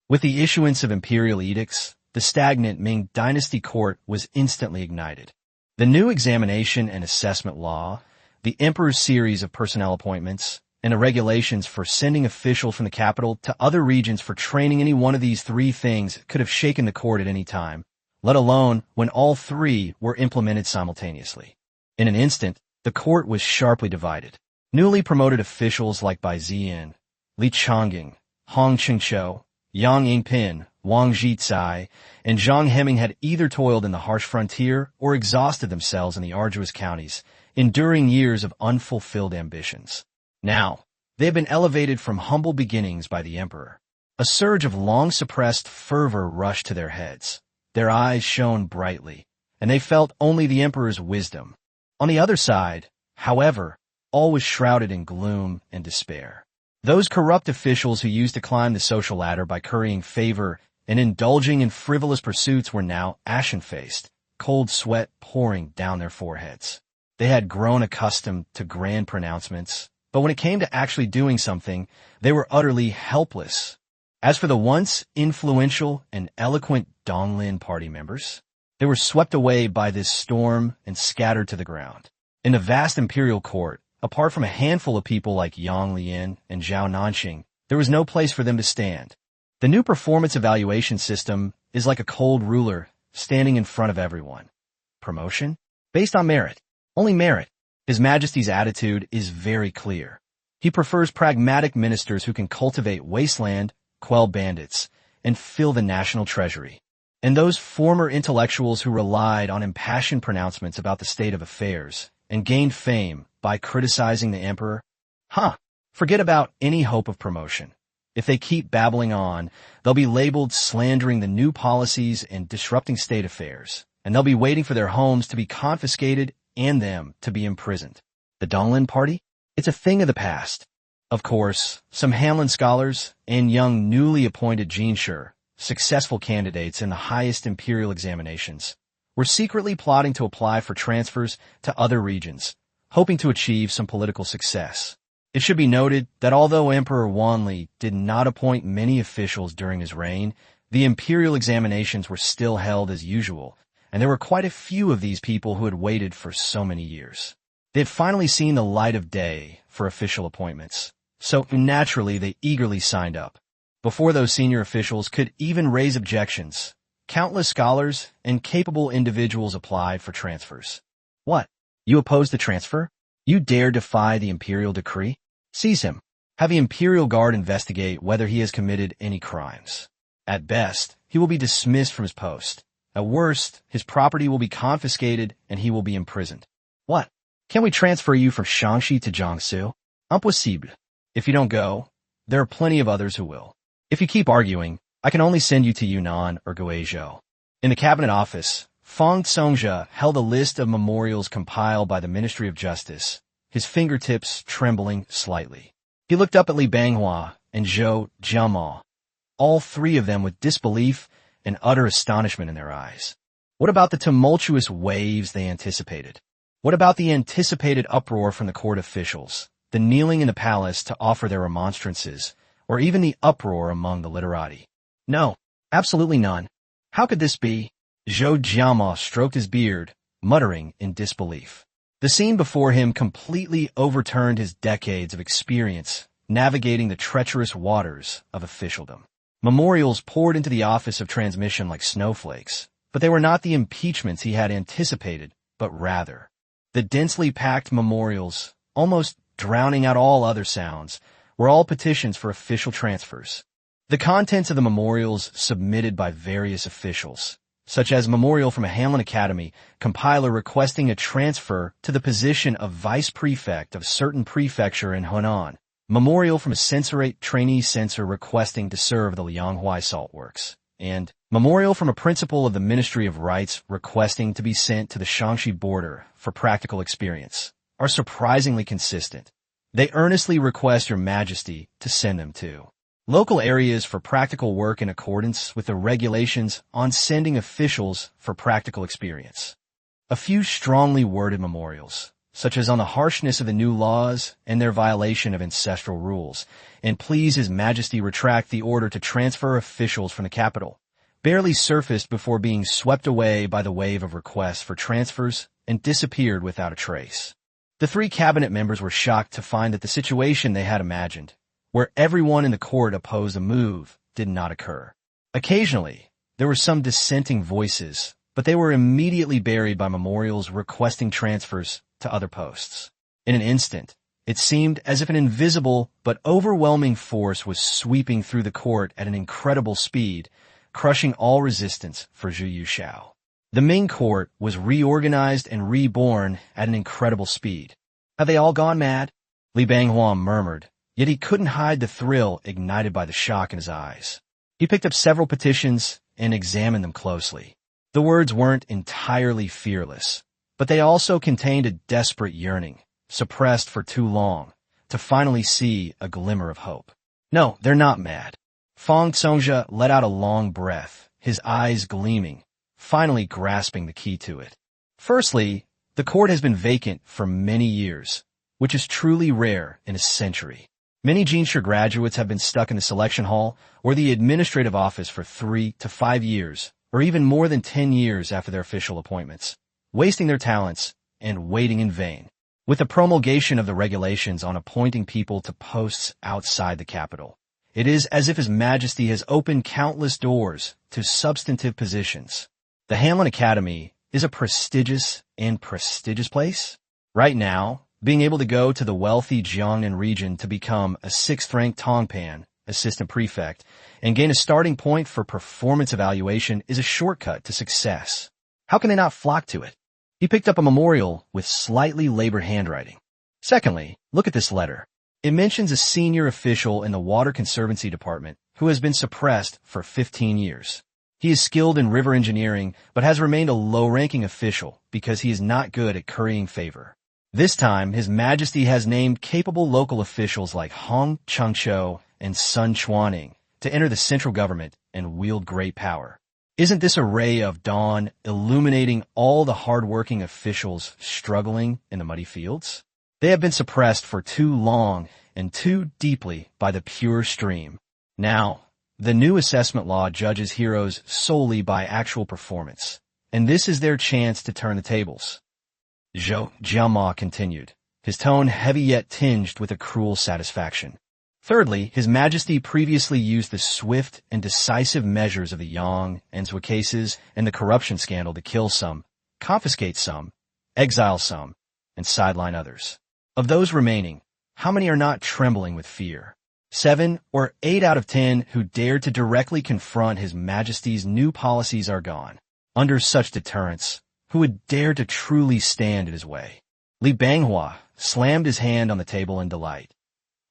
With the issuance of imperial edicts, the stagnant Ming Dynasty court was instantly ignited. The new examination and assessment law, the emperor's series of personnel appointments, and the regulations for sending officials from the capital to other regions for training any one of these three things could have shaken the court at any time, let alone when all three were implemented simultaneously. In an instant, the court was sharply divided. Newly promoted officials like Bai Ziyan, Li Chongying, Hong Qingqiu, Yang Yingpin, Wang Zhicai, and Zhang Heming had either toiled in the harsh frontier or exhausted themselves in the arduous counties, enduring years of unfulfilled ambitions. Now, they have been elevated from humble beginnings by the emperor. A surge of long-suppressed fervor rushed to their heads. Their eyes shone brightly, and they felt only the emperor's wisdom. On the other side, however, all was shrouded in gloom and despair. Those corrupt officials who used to climb the social ladder by currying favor and indulging in frivolous pursuits were now ashen-faced, cold sweat pouring down their foreheads. They had grown accustomed to grand pronouncements, but when it came to actually doing something, they were utterly helpless. As for the once influential and eloquent Donglin party members, they were swept away by this storm and scattered to the ground. In the vast imperial court, apart from a handful of people like Yang Lian and Zhao Nanxing, there was no place for them to stand. The new performance evaluation system is like a cold ruler standing in front of everyone. Promotion? Based on merit. Only merit. His Majesty's attitude is very clear. He prefers pragmatic ministers who can cultivate wasteland, quell bandits, and fill the national treasury. And those former intellectuals who relied on impassioned pronouncements about the state of affairs and gained fame by criticizing the emperor? Forget about any hope of promotion. If they keep babbling on, they'll be labeled slandering the new policies and disrupting state affairs, and they'll be waiting for their homes to be confiscated and them to be imprisoned. The Donglin Party? It's a thing of the past. Of course, some Hanlin scholars and young newly appointed Jinshi, successful candidates in the highest imperial examinations, were secretly plotting to apply for transfers to other regions, hoping to achieve some political success. It should be noted that although Emperor Wanli did not appoint many officials during his reign, the imperial examinations were still held as usual, and there were quite a few of these people who had waited for so many years. They had finally seen the light of day for official appointments, so naturally they eagerly signed up. Before those senior officials could even raise objections, countless scholars and capable individuals applied for transfers. What? You oppose the transfer? You dare defy the imperial decree? Seize him. Have the Imperial Guard investigate whether he has committed any crimes. At best, he will be dismissed from his post. At worst, his property will be confiscated and he will be imprisoned. What? Can we transfer you from Shaanxi to Jiangsu? Impossible. If you don't go, there are plenty of others who will. If you keep arguing, I can only send you to Yunnan or Guizhou. In the cabinet office, Fang Songjia held a list of memorials compiled by the Ministry of Justice, his fingertips trembling slightly. He looked up at Li Banghua and Zhou Jiamao, all three of them with disbelief and utter astonishment in their eyes. What about the tumultuous waves they anticipated? What about the anticipated uproar from the court officials, the kneeling in the palace to offer their remonstrances, or even the uproar among the literati? No, absolutely none. How could this be? Zhou Jiamao stroked his beard, muttering in disbelief. The scene before him completely overturned his decades of experience navigating the treacherous waters of officialdom. Memorials poured into the office of transmission like snowflakes, but they were not the impeachments he had anticipated, but rather the densely packed memorials, almost drowning out all other sounds, were all petitions for official transfers. The contents of the memorials submitted by various officials, such as memorial from a Hamlin Academy compiler requesting a transfer to the position of vice prefect of certain prefecture in Hunan, memorial from a censorate trainee censor requesting to serve the Lianghuai Salt Works, and memorial from a principal of the Ministry of Rights requesting to be sent to the Shaanxi border for practical experience, are surprisingly consistent. They earnestly request Your Majesty to send them to local areas for practical work in accordance with the regulations on sending officials for practical experience. A few strongly worded memorials, such as on the harshness of the new laws and their violation of ancestral rules, and please His Majesty retract the order to transfer officials from the capital, barely surfaced before being swept away by the wave of requests for transfers and disappeared without a trace. The three cabinet members were shocked to find that the situation they had imagined, where everyone in the court opposed a move, did not occur. Occasionally, there were some dissenting voices, but they were immediately buried by memorials requesting transfers to other posts. In an instant, it seemed as if an invisible but overwhelming force was sweeping through the court at an incredible speed, crushing all resistance for Zhu Yushao. The Ming court was reorganized and reborn at an incredible speed. Have they all gone mad? Li Banghua murmured, yet he couldn't hide the thrill ignited by the shock in his eyes. He picked up several petitions and examined them closely. The words weren't entirely fearless, but they also contained a desperate yearning, suppressed for too long, to finally see a glimmer of hope. No, they're not mad. Fang Tsongzha let out a long breath, his eyes gleaming, finally grasping the key to it. Firstly, the court has been vacant for many years, which is truly rare in a century. Many Jinsha graduates have been stuck in the selection hall or the administrative office for 3 to 5 years, or even more than 10 years after their official appointments, wasting their talents and waiting in vain. With the promulgation of the regulations on appointing people to posts outside the capital, it is as if His Majesty has opened countless doors to substantive positions. The Hamlin Academy is a prestigious place. Right now, being able to go to the wealthy Jiangnan region to become a 6th-ranked Tongpan, assistant prefect, and gain a starting point for performance evaluation is a shortcut to success. How can they not flock to it? He picked up a memorial with slightly labored handwriting. Secondly, look at this letter. It mentions a senior official in the Water Conservancy Department who has been suppressed for 15 years. He is skilled in river engineering, but has remained a low-ranking official because he is not good at currying favor. This time, His Majesty has named capable local officials like Hong Chengqiu and Sun Chuaning to enter the central government and wield great power. Isn't this a ray of dawn illuminating all the hard-working officials struggling in the muddy fields? They have been suppressed for too long and too deeply by the pure stream. Now, the new assessment law judges heroes solely by actual performance, and this is their chance to turn the tables. Zhou Jiama continued, his tone heavy yet tinged with a cruel satisfaction. Thirdly, His Majesty previously used the swift and decisive measures of the Yang and Zhui cases and the corruption scandal to kill some, confiscate some, exile some, and sideline others. Of those remaining, how many are not trembling with fear? 7 or 8 out of 10 who dared to directly confront His Majesty's new policies are gone. Under such deterrence, who would dare to truly stand in his way? Li Banghua slammed his hand on the table in delight.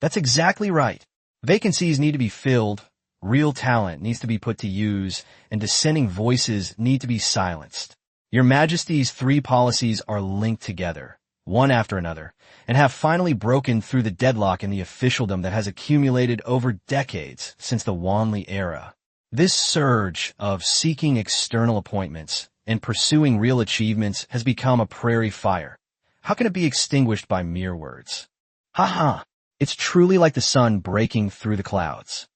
That's exactly right. Vacancies need to be filled, real talent needs to be put to use, and dissenting voices need to be silenced. Your Majesty's 3 policies are linked together, one after another, and have finally broken through the deadlock in the officialdom that has accumulated over decades since the Wanli era. This surge of seeking external appointments and pursuing real achievements has become a prairie fire. How can it be extinguished by mere words? Ha! It's truly like the sun breaking through the clouds.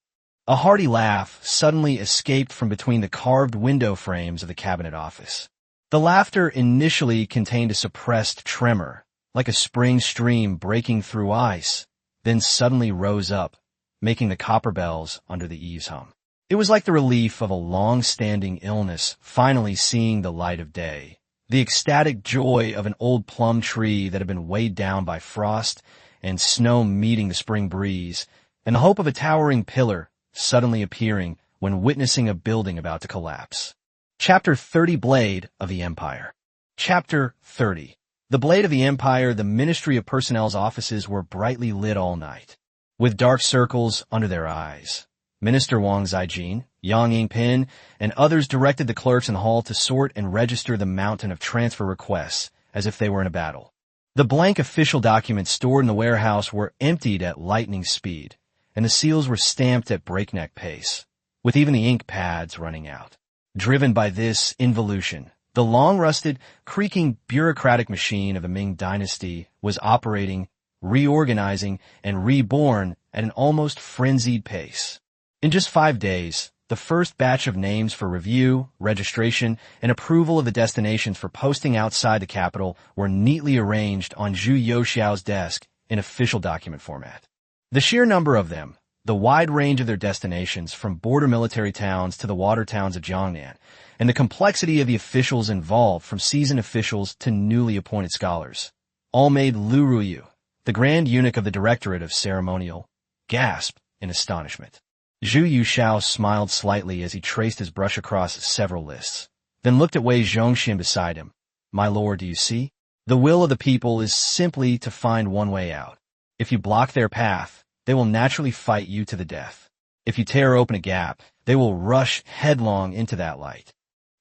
A hearty laugh suddenly escaped from between the carved window frames of the cabinet office. The laughter initially contained a suppressed tremor, like a spring stream breaking through ice, then suddenly rose up, making the copper bells under the eaves hum. It was like the relief of a long-standing illness finally seeing the light of day, the ecstatic joy of an old plum tree that had been weighed down by frost and snow meeting the spring breeze, and the hope of a towering pillar suddenly appearing when witnessing a building about to collapse. Chapter 30 Blade of the Empire. Chapter 30. The Blade of the Empire. The Ministry of Personnel's offices were brightly lit all night, with dark circles under their eyes. Minister Wang Zijin, Yang Yingpin, and others directed the clerks in the hall to sort and register the mountain of transfer requests as if they were in a battle. The blank official documents stored in the warehouse were emptied at lightning speed, and the seals were stamped at breakneck pace, with even the ink pads running out. Driven by this involution, the long-rusted, creaking bureaucratic machine of the Ming Dynasty was operating, reorganizing, and reborn at an almost frenzied pace. In just 5 days, the first batch of names for review, registration, and approval of the destinations for posting outside the capital were neatly arranged on Zhu Youxiao's desk in official document format. The sheer number of them, the wide range of their destinations from border military towns to the water towns of Jiangnan, and the complexity of the officials involved from seasoned officials to newly appointed scholars, all made Lu Ruyu, the Grand Eunuch of the Directorate of Ceremonial, gasp in astonishment. Zhu Yuxiao smiled slightly as he traced his brush across several lists, then looked at Wei Zhongxian beside him. My lord, do you see? The will of the people is simply to find one way out. If you block their path, they will naturally fight you to the death. If you tear open a gap, they will rush headlong into that light.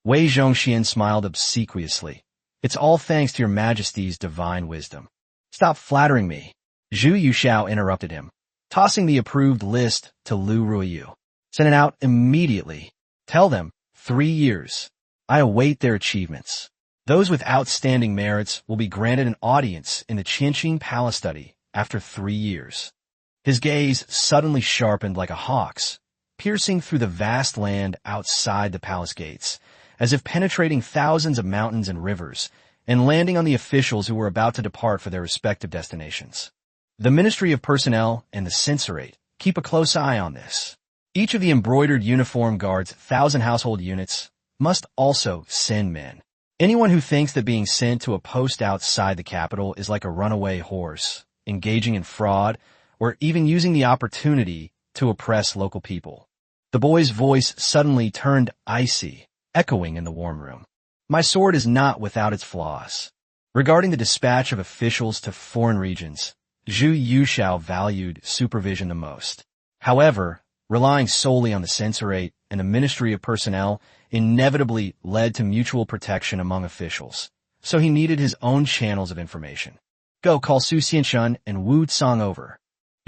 Wei Zhongxian smiled obsequiously. It's all thanks to your majesty's divine wisdom. Stop flattering me. Zhu Yuxiao interrupted him, tossing the approved list to Lu Ruyu. Send it out immediately. Tell them, 3 years. I await their achievements. Those with outstanding merits will be granted an audience in the Qianqing Palace Study after 3 years. His gaze suddenly sharpened like a hawk's, piercing through the vast land outside the palace gates, as if penetrating thousands of mountains and rivers, and landing on the officials who were about to depart for their respective destinations. The Ministry of Personnel and the Censorate keep a close eye on this. Each of the embroidered uniform guards 1,000 household units must also send men. Anyone who thinks that being sent to a post outside the capital is like a runaway horse, engaging in fraud, or even using the opportunity to oppress local people. The boy's voice suddenly turned icy, echoing in the warm room. My sword is not without its flaws. Regarding the dispatch of officials to foreign regions, Zhu Yuxiao valued supervision the most. However, relying solely on the Censorate and the Ministry of Personnel inevitably led to mutual protection among officials, so he needed his own channels of information. Go call Su Xianshun and Wu Tsang over.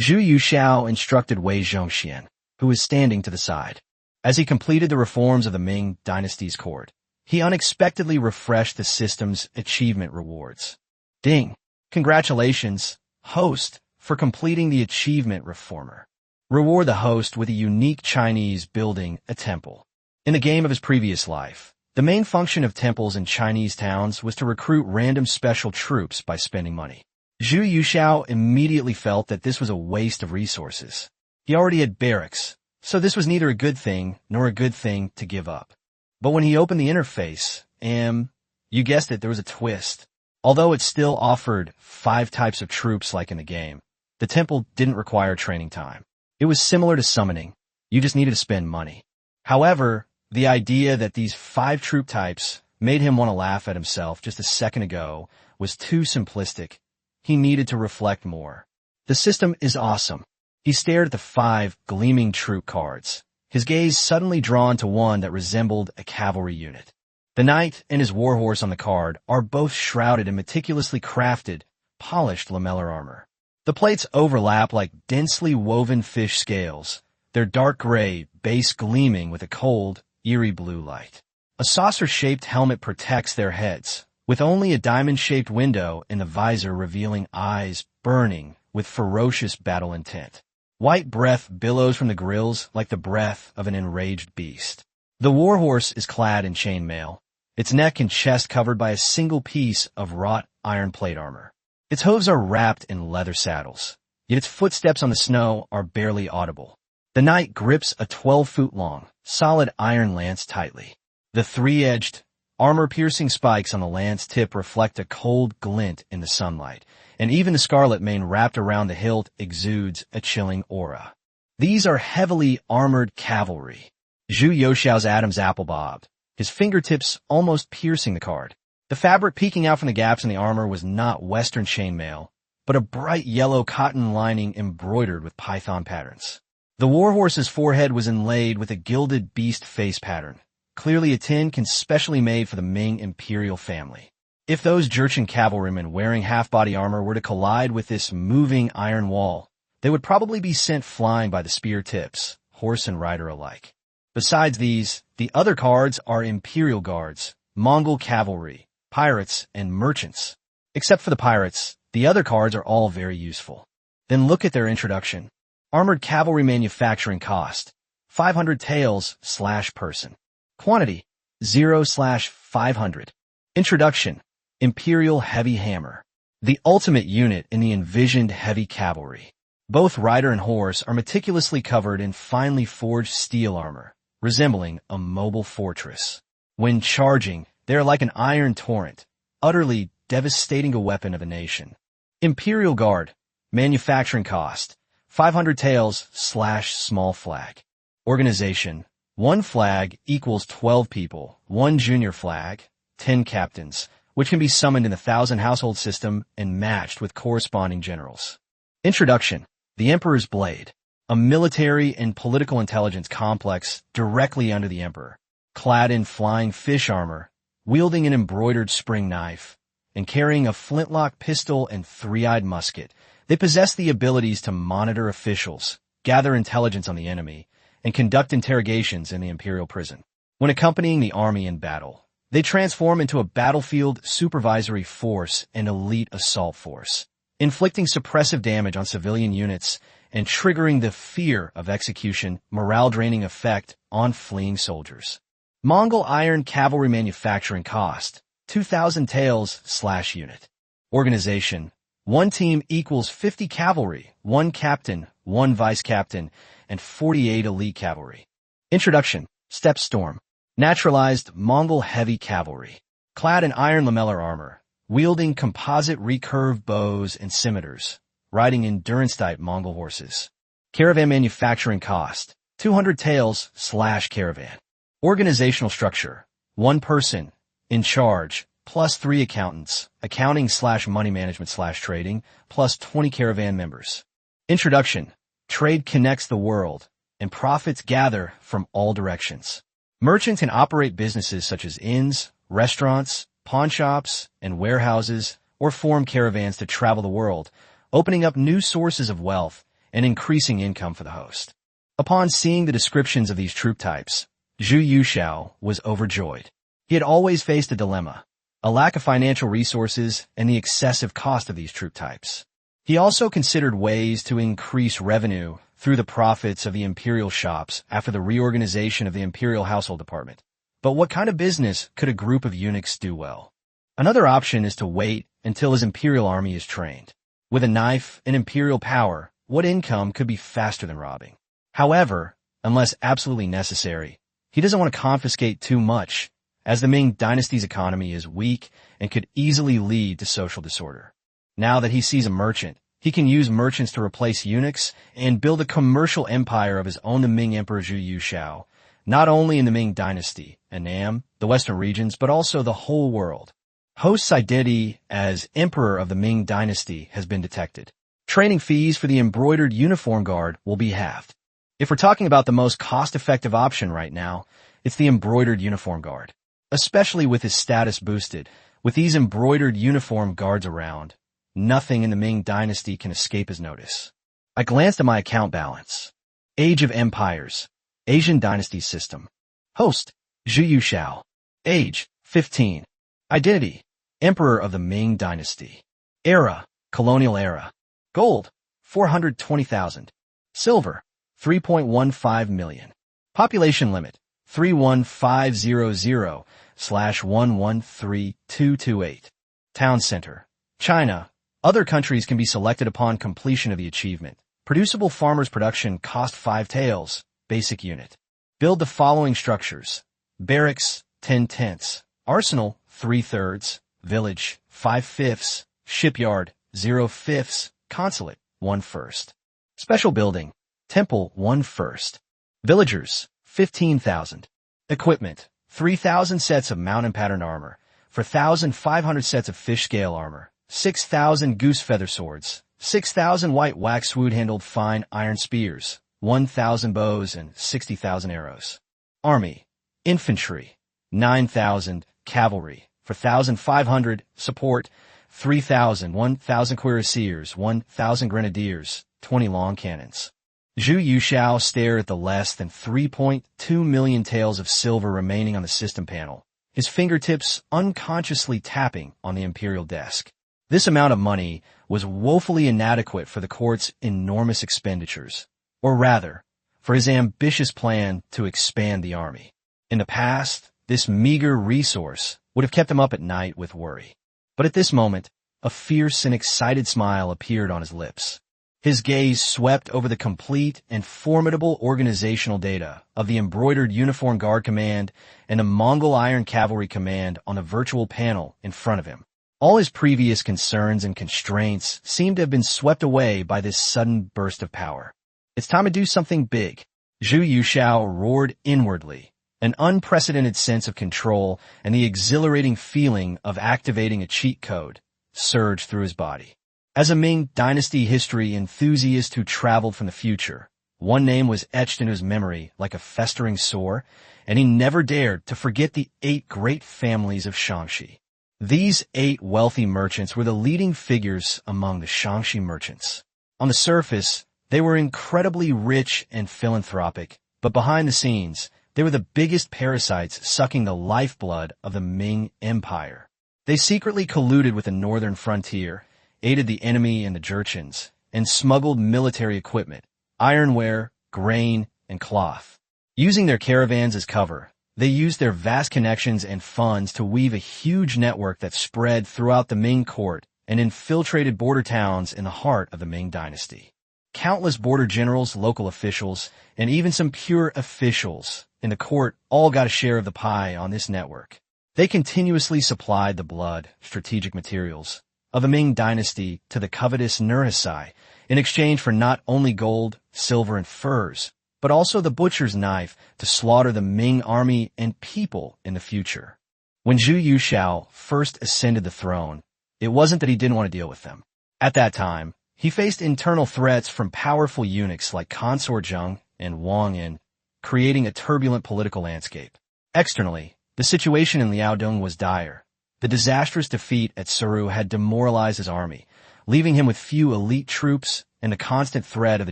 Zhu Yuxiao instructed Wei Zhongxian, who was standing to the side. As he completed the reforms of the Ming Dynasty's court, he unexpectedly refreshed the system's achievement rewards. Ding! Congratulations, host, for completing the achievement reformer. Reward the host with a unique Chinese building, a temple. In the game of his previous life, the main function of temples in Chinese towns was to recruit random special troops by spending money. Zhu Yuxiao immediately felt that this was a waste of resources. He already had barracks, so this was neither a good thing nor a good thing to give up. But when he opened the interface, you guessed it, there was a twist. Although it still offered 5 types of troops like in the game, the temple didn't require training time. It was similar to summoning. You just needed to spend money. However, the idea that these 5 troop types made him want to laugh at himself just a second ago was too simplistic. He needed to reflect more. The system is awesome. He stared at the 5 gleaming troop cards, his gaze suddenly drawn to one that resembled a cavalry unit. The knight and his warhorse on the card are both shrouded in meticulously crafted, polished lamellar armor. The plates overlap like densely woven fish scales, their dark gray base gleaming with a cold, eerie blue light. A saucer-shaped helmet protects their heads, with only a diamond-shaped window in the visor revealing eyes burning with ferocious battle intent. White breath billows from the grills like the breath of an enraged beast. The warhorse is clad in chainmail, its neck and chest covered by a single piece of wrought iron plate armor. Its hooves are wrapped in leather saddles, yet its footsteps on the snow are barely audible. The knight grips a 12-foot-long, solid iron lance tightly. The 3-edged, armor-piercing spikes on the lance tip reflect a cold glint in the sunlight, and even the scarlet mane wrapped around the hilt exudes a chilling aura. These are heavily armored cavalry. Zhu Youxiao's Adam's apple bobbed, his fingertips almost piercing the card. The fabric peeking out from the gaps in the armor was not Western chainmail, but a bright yellow cotton lining embroidered with python patterns. The warhorse's forehead was inlaid with a gilded beast face pattern, clearly a tin specially made for the Ming imperial family. If those Jurchen cavalrymen wearing half-body armor were to collide with this moving iron wall, they would probably be sent flying by the spear tips, horse and rider alike. Besides these, the other cards are Imperial Guards, Mongol cavalry, pirates, and merchants. Except for the pirates, the other cards are all very useful. Then look at their introduction. Armored cavalry manufacturing cost, 500 taels/person. Quantity, 0/500. Introduction, Imperial Heavy Hammer. The ultimate unit in the envisioned heavy cavalry. Both rider and horse are meticulously covered in finely forged steel armor, resembling a mobile fortress. When charging, they are like an iron torrent, utterly devastating a weapon of a nation. Imperial Guard, manufacturing cost, 500 taels/small flag. Organization, 1 flag equals 12 people, 1 junior flag, 10 captains, which can be summoned in the 1,000 household system and matched with corresponding generals. Introduction, the Emperor's Blade, a military and political intelligence complex directly under the Emperor, clad in flying fish armor, wielding an embroidered spring knife, and carrying a flintlock pistol and 3-eyed musket. They possess the abilities to monitor officials, gather intelligence on the enemy, and conduct interrogations in the imperial prison. When accompanying the army in battle, they transform into a battlefield supervisory force and elite assault force, inflicting suppressive damage on civilian units and triggering the fear of execution, morale-draining effect on fleeing soldiers. Mongol Iron Cavalry manufacturing cost, 2,000 taels/unit. Organization, 1 team equals 50 cavalry, 1 captain, 1 vice captain, and 48 elite cavalry. Introduction, Steppe Storm. Naturalized Mongol heavy cavalry. Clad in iron lamellar armor, wielding composite recurve bows and scimitars, riding endurance-type Mongol horses. Caravan manufacturing cost, 200 taels/caravan. Organizational structure, 1 person, in charge, plus 3 accountants, accounting/money management/trading, plus 20 caravan members. Introduction, trade connects the world, and profits gather from all directions. Merchants can operate businesses such as inns, restaurants, pawnshops, and warehouses, or form caravans to travel the world, opening up new sources of wealth and increasing income for the host. Upon seeing the descriptions of these troop types, Zhu Youxiao was overjoyed. He had always faced a dilemma, a lack of financial resources and the excessive cost of these troop types. He also considered ways to increase revenue through the profits of the imperial shops after the reorganization of the imperial household department. But what kind of business could a group of eunuchs do well? Another option is to wait until his imperial army is trained. With a knife and imperial power, what income could be faster than robbing? However, unless absolutely necessary, he doesn't want to confiscate too much, as the Ming dynasty's economy is weak and could easily lead to social disorder. Now that he sees a merchant, he can use merchants to replace eunuchs and build a commercial empire of his own, the Ming Emperor Zhu Youxiao, not only in the Ming dynasty, Annam, the western regions, but also the whole world. Host's identity as Emperor of the Ming dynasty has been detected. Training fees for the embroidered uniform guard will be halved. If we're talking about the most cost-effective option right now, it's the embroidered uniform guard. Especially with his status boosted, with these embroidered uniform guards around, nothing in the Ming dynasty can escape his notice. I glanced at my account balance. Age of Empires, Asian dynasty system. Host, Zhu Youxiao. Age, 15. Identity, Emperor of the Ming dynasty. Era, colonial era. Gold, 420,000. Silver, 3.15 million. Population limit, 31500/113228. Town center, China. Other countries can be selected upon completion of the achievement. Producible farmers production cost 5 taels, basic unit. Build the following structures. Barracks, 10 tents. Arsenal, 3/3. Village, 5/5. Shipyard, 0/5. Consulate, 1/1. Special building, Temple 1 first. Villagers 15,000. Equipment 3,000 sets of mountain pattern armor, 4,500 sets of fish scale armor, 6,000 goose feather swords, 6,000 white waxwood-handled fine iron spears, 1,000 bows, and 60,000 arrows. Army. Infantry 9,000. Cavalry 4,500. Support 3,000. 1,000 cuirassiers, 1,000 grenadiers, 20 long cannons. Zhu Yuxiao stared at the less than 3.2 million taels of silver remaining on the system panel, his fingertips unconsciously tapping on the imperial desk. This amount of money was woefully inadequate for the court's enormous expenditures, or rather, for his ambitious plan to expand the army. In the past, this meager resource would have kept him up at night with worry. But at this moment, a fierce and excited smile appeared on his lips. His gaze swept over the complete and formidable organizational data of the Embroidered Uniform Guard Command and the Mongol Iron Cavalry Command on the virtual panel in front of him. All his previous concerns and constraints seemed to have been swept away by this sudden burst of power. It's time to do something big. Zhu Yuxiao roared inwardly. An unprecedented sense of control and the exhilarating feeling of activating a cheat code surged through his body. As a Ming Dynasty history enthusiast who traveled from the future, one name was etched into his memory like a festering sore, and he never dared to forget the 8 great families of Shangxi. These 8 wealthy merchants were the leading figures among the Shangxi merchants. On the surface, they were incredibly rich and philanthropic, but behind the scenes, they were the biggest parasites sucking the lifeblood of the Ming Empire. They secretly colluded with the northern frontier, aided the enemy and the Jurchens, and smuggled military equipment, ironware, grain, and cloth. Using their caravans as cover, they used their vast connections and funds to weave a huge network that spread throughout the Ming court and infiltrated border towns in the heart of the Ming Dynasty. Countless border generals, local officials, and even some pure officials in the court all got a share of the pie on this network. They continuously supplied the blood, strategic materials, of the Ming Dynasty to the covetous Nurhaci in exchange for not only gold, silver, and furs, but also the butcher's knife to slaughter the Ming army and people in the future. When Zhu Yuxiao first ascended the throne, it wasn't that he didn't want to deal with them. At that time, he faced internal threats from powerful eunuchs like Consort Zheng and Wang Yin, creating a turbulent political landscape. Externally, the situation in Liaodong was dire. The disastrous defeat at Suru had demoralized his army, leaving him with few elite troops and the constant threat of the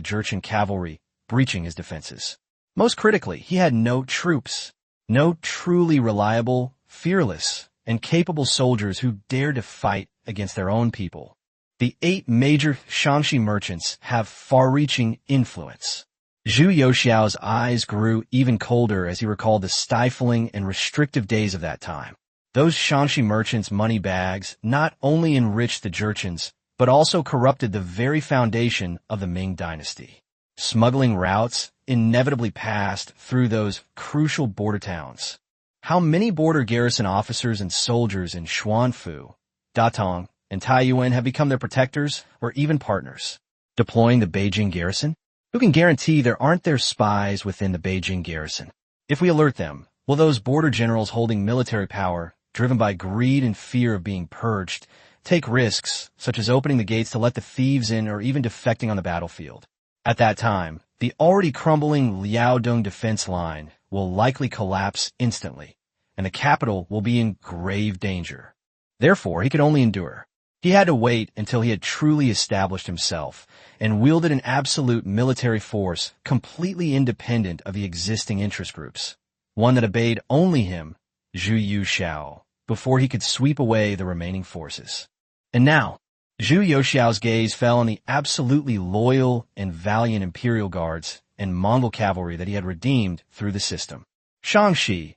Jurchen cavalry breaching his defenses. Most critically, he had no troops, no truly reliable, fearless, and capable soldiers who dared to fight against their own people. The 8 major Shangxi merchants have far-reaching influence. Zhu Yuxiao's eyes grew even colder as he recalled the stifling and restrictive days of that time. Those Shangxi merchants' money bags not only enriched the Jurchens, but also corrupted the very foundation of the Ming Dynasty. Smuggling routes inevitably passed through those crucial border towns. How many border garrison officers and soldiers in Xuanfu, Datong, and Taiyuan have become their protectors or even partners? Deploying the Beijing garrison? Who can guarantee there aren't their spies within the Beijing garrison? If we alert them, will those border generals holding military power, driven by greed and fear of being purged, take risks, such as opening the gates to let the thieves in or even defecting on the battlefield? At that time, the already crumbling Liaodong defense line will likely collapse instantly, and the capital will be in grave danger. Therefore, he could only endure. He had to wait until he had truly established himself and wielded an absolute military force completely independent of the existing interest groups, one that obeyed only him, Zhu Yuxiao, before he could sweep away the remaining forces. And now, Zhu Yuxiao's gaze fell on the absolutely loyal and valiant imperial guards and Mongol cavalry that he had redeemed through the system. Shangxi,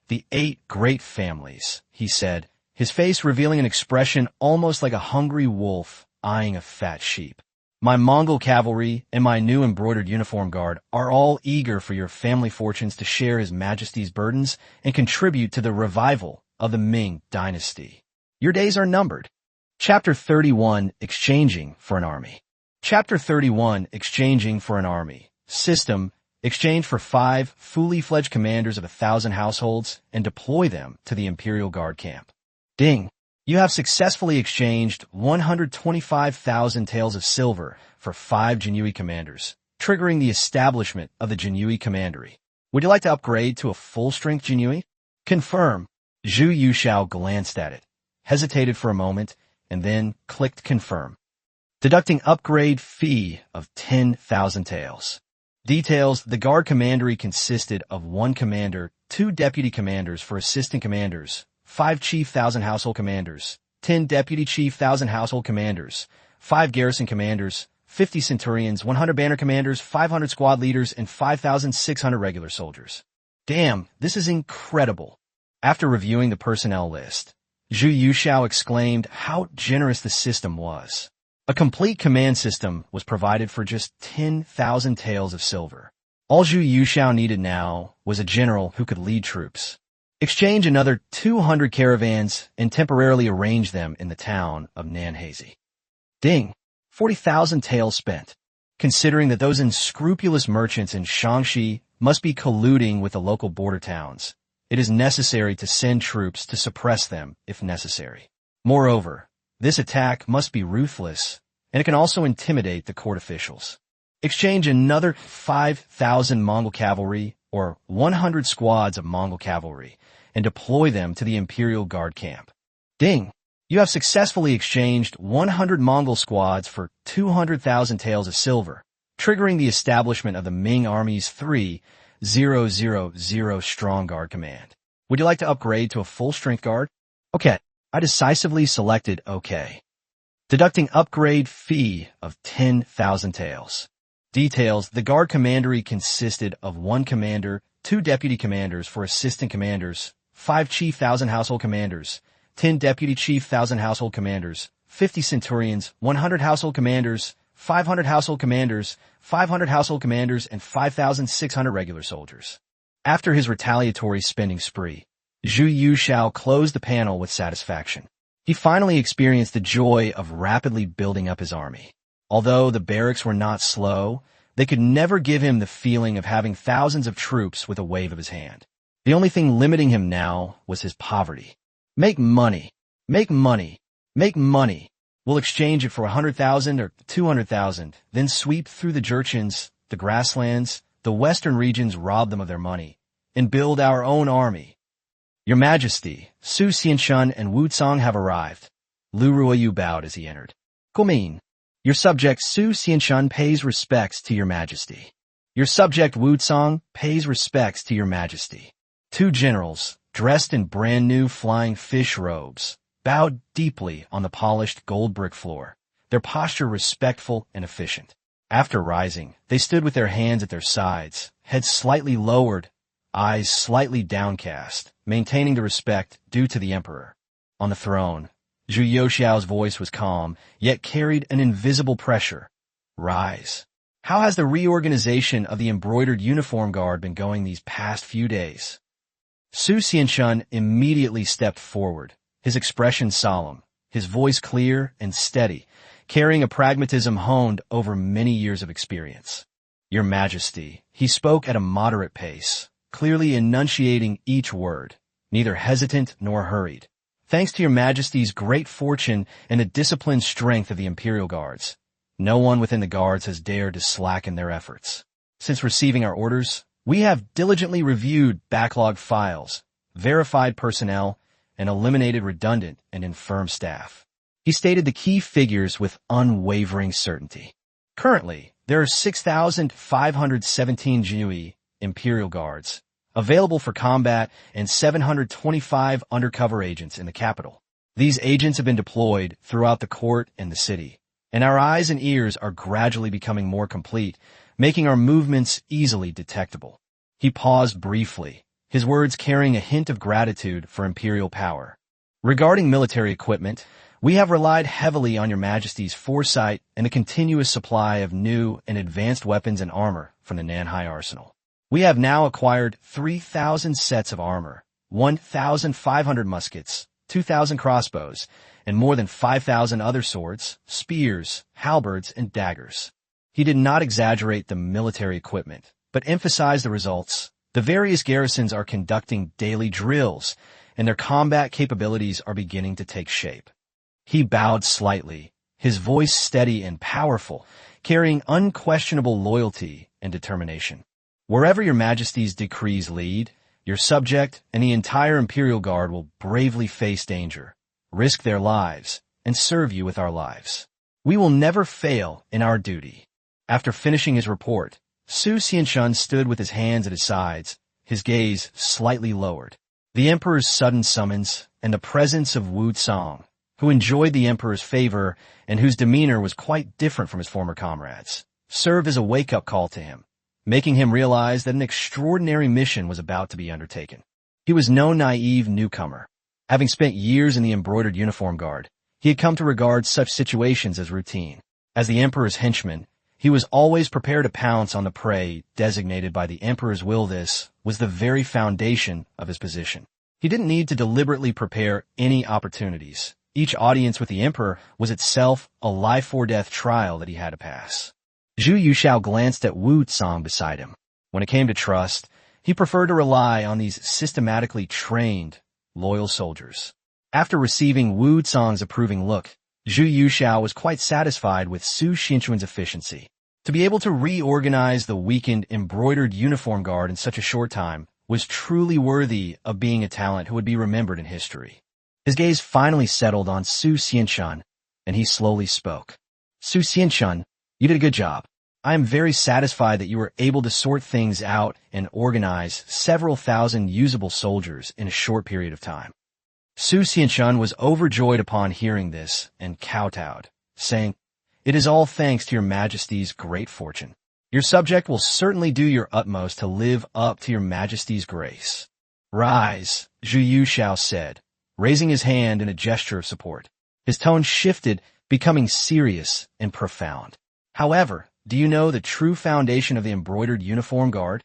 the 8 great families, he said, his face revealing an expression almost like a hungry wolf eyeing a fat sheep. My Mongol cavalry and my new embroidered uniform guard are all eager for your family fortunes to share His Majesty's burdens and contribute to the revival of the Ming Dynasty. Your days are numbered. Chapter 31, Exchanging for an Army. Chapter 31, Exchanging for an Army. System, exchange for 5 fully fledged commanders of 1,000 households and deploy them to the Imperial Guard camp. Ding! You have successfully exchanged 125,000 taels of silver for 5 Jinui commanders, triggering the establishment of the Jinui Commandery. Would you like to upgrade to a full-strength Jinui? Confirm. Zhu Yushao glanced at it, hesitated for a moment, and then clicked confirm. Deducting upgrade fee of 10,000 taels. Details: the Guard Commandery consisted of 1 commander, 2 deputy commanders for assistant commanders, 5 chief 1,000 household commanders, 10 deputy chief 1,000 household commanders, 5 garrison commanders, 50 centurions, 100 banner commanders, 500 squad leaders, and 5,600 regular soldiers. Damn, this is incredible. After reviewing the personnel list, Zhu Yushao exclaimed how generous the system was. A complete command system was provided for just 10,000 taels of silver. All Zhu Yushao needed now was a general who could lead troops. Exchange another 200 caravans and temporarily arrange them in the town of Nanhazi. Ding! 40,000 taels spent. Considering that those unscrupulous merchants in Shaanxi must be colluding with the local border towns, it is necessary to send troops to suppress them if necessary. Moreover, this attack must be ruthless, and it can also intimidate the court officials. Exchange another 5,000 Mongol cavalry, or 100 squads of Mongol cavalry, and deploy them to the Imperial Guard camp. Ding! You have successfully exchanged 100 Mongol squads for 200,000 taels of silver, triggering the establishment of the Ming Army's 3,000 strong guard command. Would you like to upgrade to a full-strength guard? Okay. I decisively selected OK. Deducting upgrade fee of 10,000 taels. Details: the Guard Commandery consisted of 1 commander, 2 deputy commanders for assistant commanders, 5 chief 1,000 household commanders, 10 deputy chief 1,000 household commanders, 50 centurions, 100 household commanders, 500 household commanders, 500 household commanders, and 5,600 regular soldiers. After his retaliatory spending spree, Zhu Yushao closed the panel with satisfaction. He finally experienced the joy of rapidly building up his army. Although the barracks were not slow, they could never give him the feeling of having thousands of troops with a wave of his hand. The only thing limiting him now was his poverty. Make money. Make money. Make money. We'll exchange it for 100,000 or 200,000, then sweep through the Jurchens, the grasslands, the western regions, rob them of their money, and build our own army. Your Majesty, Su Xianshun and Wu Cong have arrived. Lu Ruoyu bowed as he entered. Gumin, your subject Su Xianshun pays respects to your Majesty. Your subject Wu Cong pays respects to your Majesty. 2 generals, dressed in brand new flying fish robes, bowed deeply on the polished gold brick floor, their posture respectful and efficient. After rising, they stood with their hands at their sides, heads slightly lowered, eyes slightly downcast, maintaining the respect due to the emperor. On the throne, Zhu Yuxiao's voice was calm, yet carried an invisible pressure. Rise. How has the reorganization of the embroidered uniform guard been going these past few days? Su Xianshun immediately stepped forward, his expression solemn, his voice clear and steady, carrying a pragmatism honed over many years of experience. Your Majesty, he spoke at a moderate pace, clearly enunciating each word, neither hesitant nor hurried. Thanks to your Majesty's great fortune and the disciplined strength of the Imperial Guards, no one within the Guards has dared to slacken their efforts. Since receiving our orders, we have diligently reviewed backlog files, verified personnel, and eliminated redundant and infirm staff. He stated the key figures with unwavering certainty. Currently, there are 6,517 Jinui Imperial Guards available for combat and 725 undercover agents in the capital. These agents have been deployed throughout the court and the city, and our eyes and ears are gradually becoming more complete, making our movements easily detectable. He paused briefly, his words carrying a hint of gratitude for imperial power. Regarding military equipment, we have relied heavily on your Majesty's foresight and the continuous supply of new and advanced weapons and armor from the Nanhai Arsenal. We have now acquired 3,000 sets of armor, 1,500 muskets, 2,000 crossbows, and more than 5,000 other swords, spears, halberds, and daggers. He did not exaggerate the military equipment, but emphasized the results. The various garrisons are conducting daily drills, and their combat capabilities are beginning to take shape. He bowed slightly, his voice steady and powerful, carrying unquestionable loyalty and determination. Wherever your Majesty's decrees lead, your subject and the entire Imperial Guard will bravely face danger, risk their lives, and serve you with our lives. We will never fail in our duty. After finishing his report, Su Xianshun stood with his hands at his sides, his gaze slightly lowered. The Emperor's sudden summons and the presence of Wu Tsang, who enjoyed the Emperor's favor and whose demeanor was quite different from his former comrades, served as a wake-up call to him, making him realize that an extraordinary mission was about to be undertaken. He was no naive newcomer. Having spent years in the embroidered uniform guard, he had come to regard such situations as routine. As the Emperor's henchman, he was always prepared to pounce on the prey designated by the Emperor's will. This was the very foundation of his position. He didn't need to deliberately prepare any opportunities. Each audience with the Emperor was itself a life-or-death trial that he had to pass. Zhu Yushao glanced at Wu Tsang beside him. When it came to trust, he preferred to rely on these systematically trained, loyal soldiers. After receiving Wu Tsang's approving look, Zhu Yushao was quite satisfied with Su Xianshun's efficiency. To be able to reorganize the weakened embroidered uniform guard in such a short time was truly worthy of being a talent who would be remembered in history. His gaze finally settled on Su Xianshun, and he slowly spoke. Su Xianshun, you did a good job. I am very satisfied that you were able to sort things out and organize several thousand usable soldiers in a short period of time. Su Xianshun was overjoyed upon hearing this and kowtowed, saying, "It is all thanks to your Majesty's great fortune. Your subject will certainly do your utmost to live up to your Majesty's grace." "Rise," Zhu Yushao said, raising his hand in a gesture of support. His tone shifted, becoming serious and profound. "However, do you know the true foundation of the embroidered uniform guard?"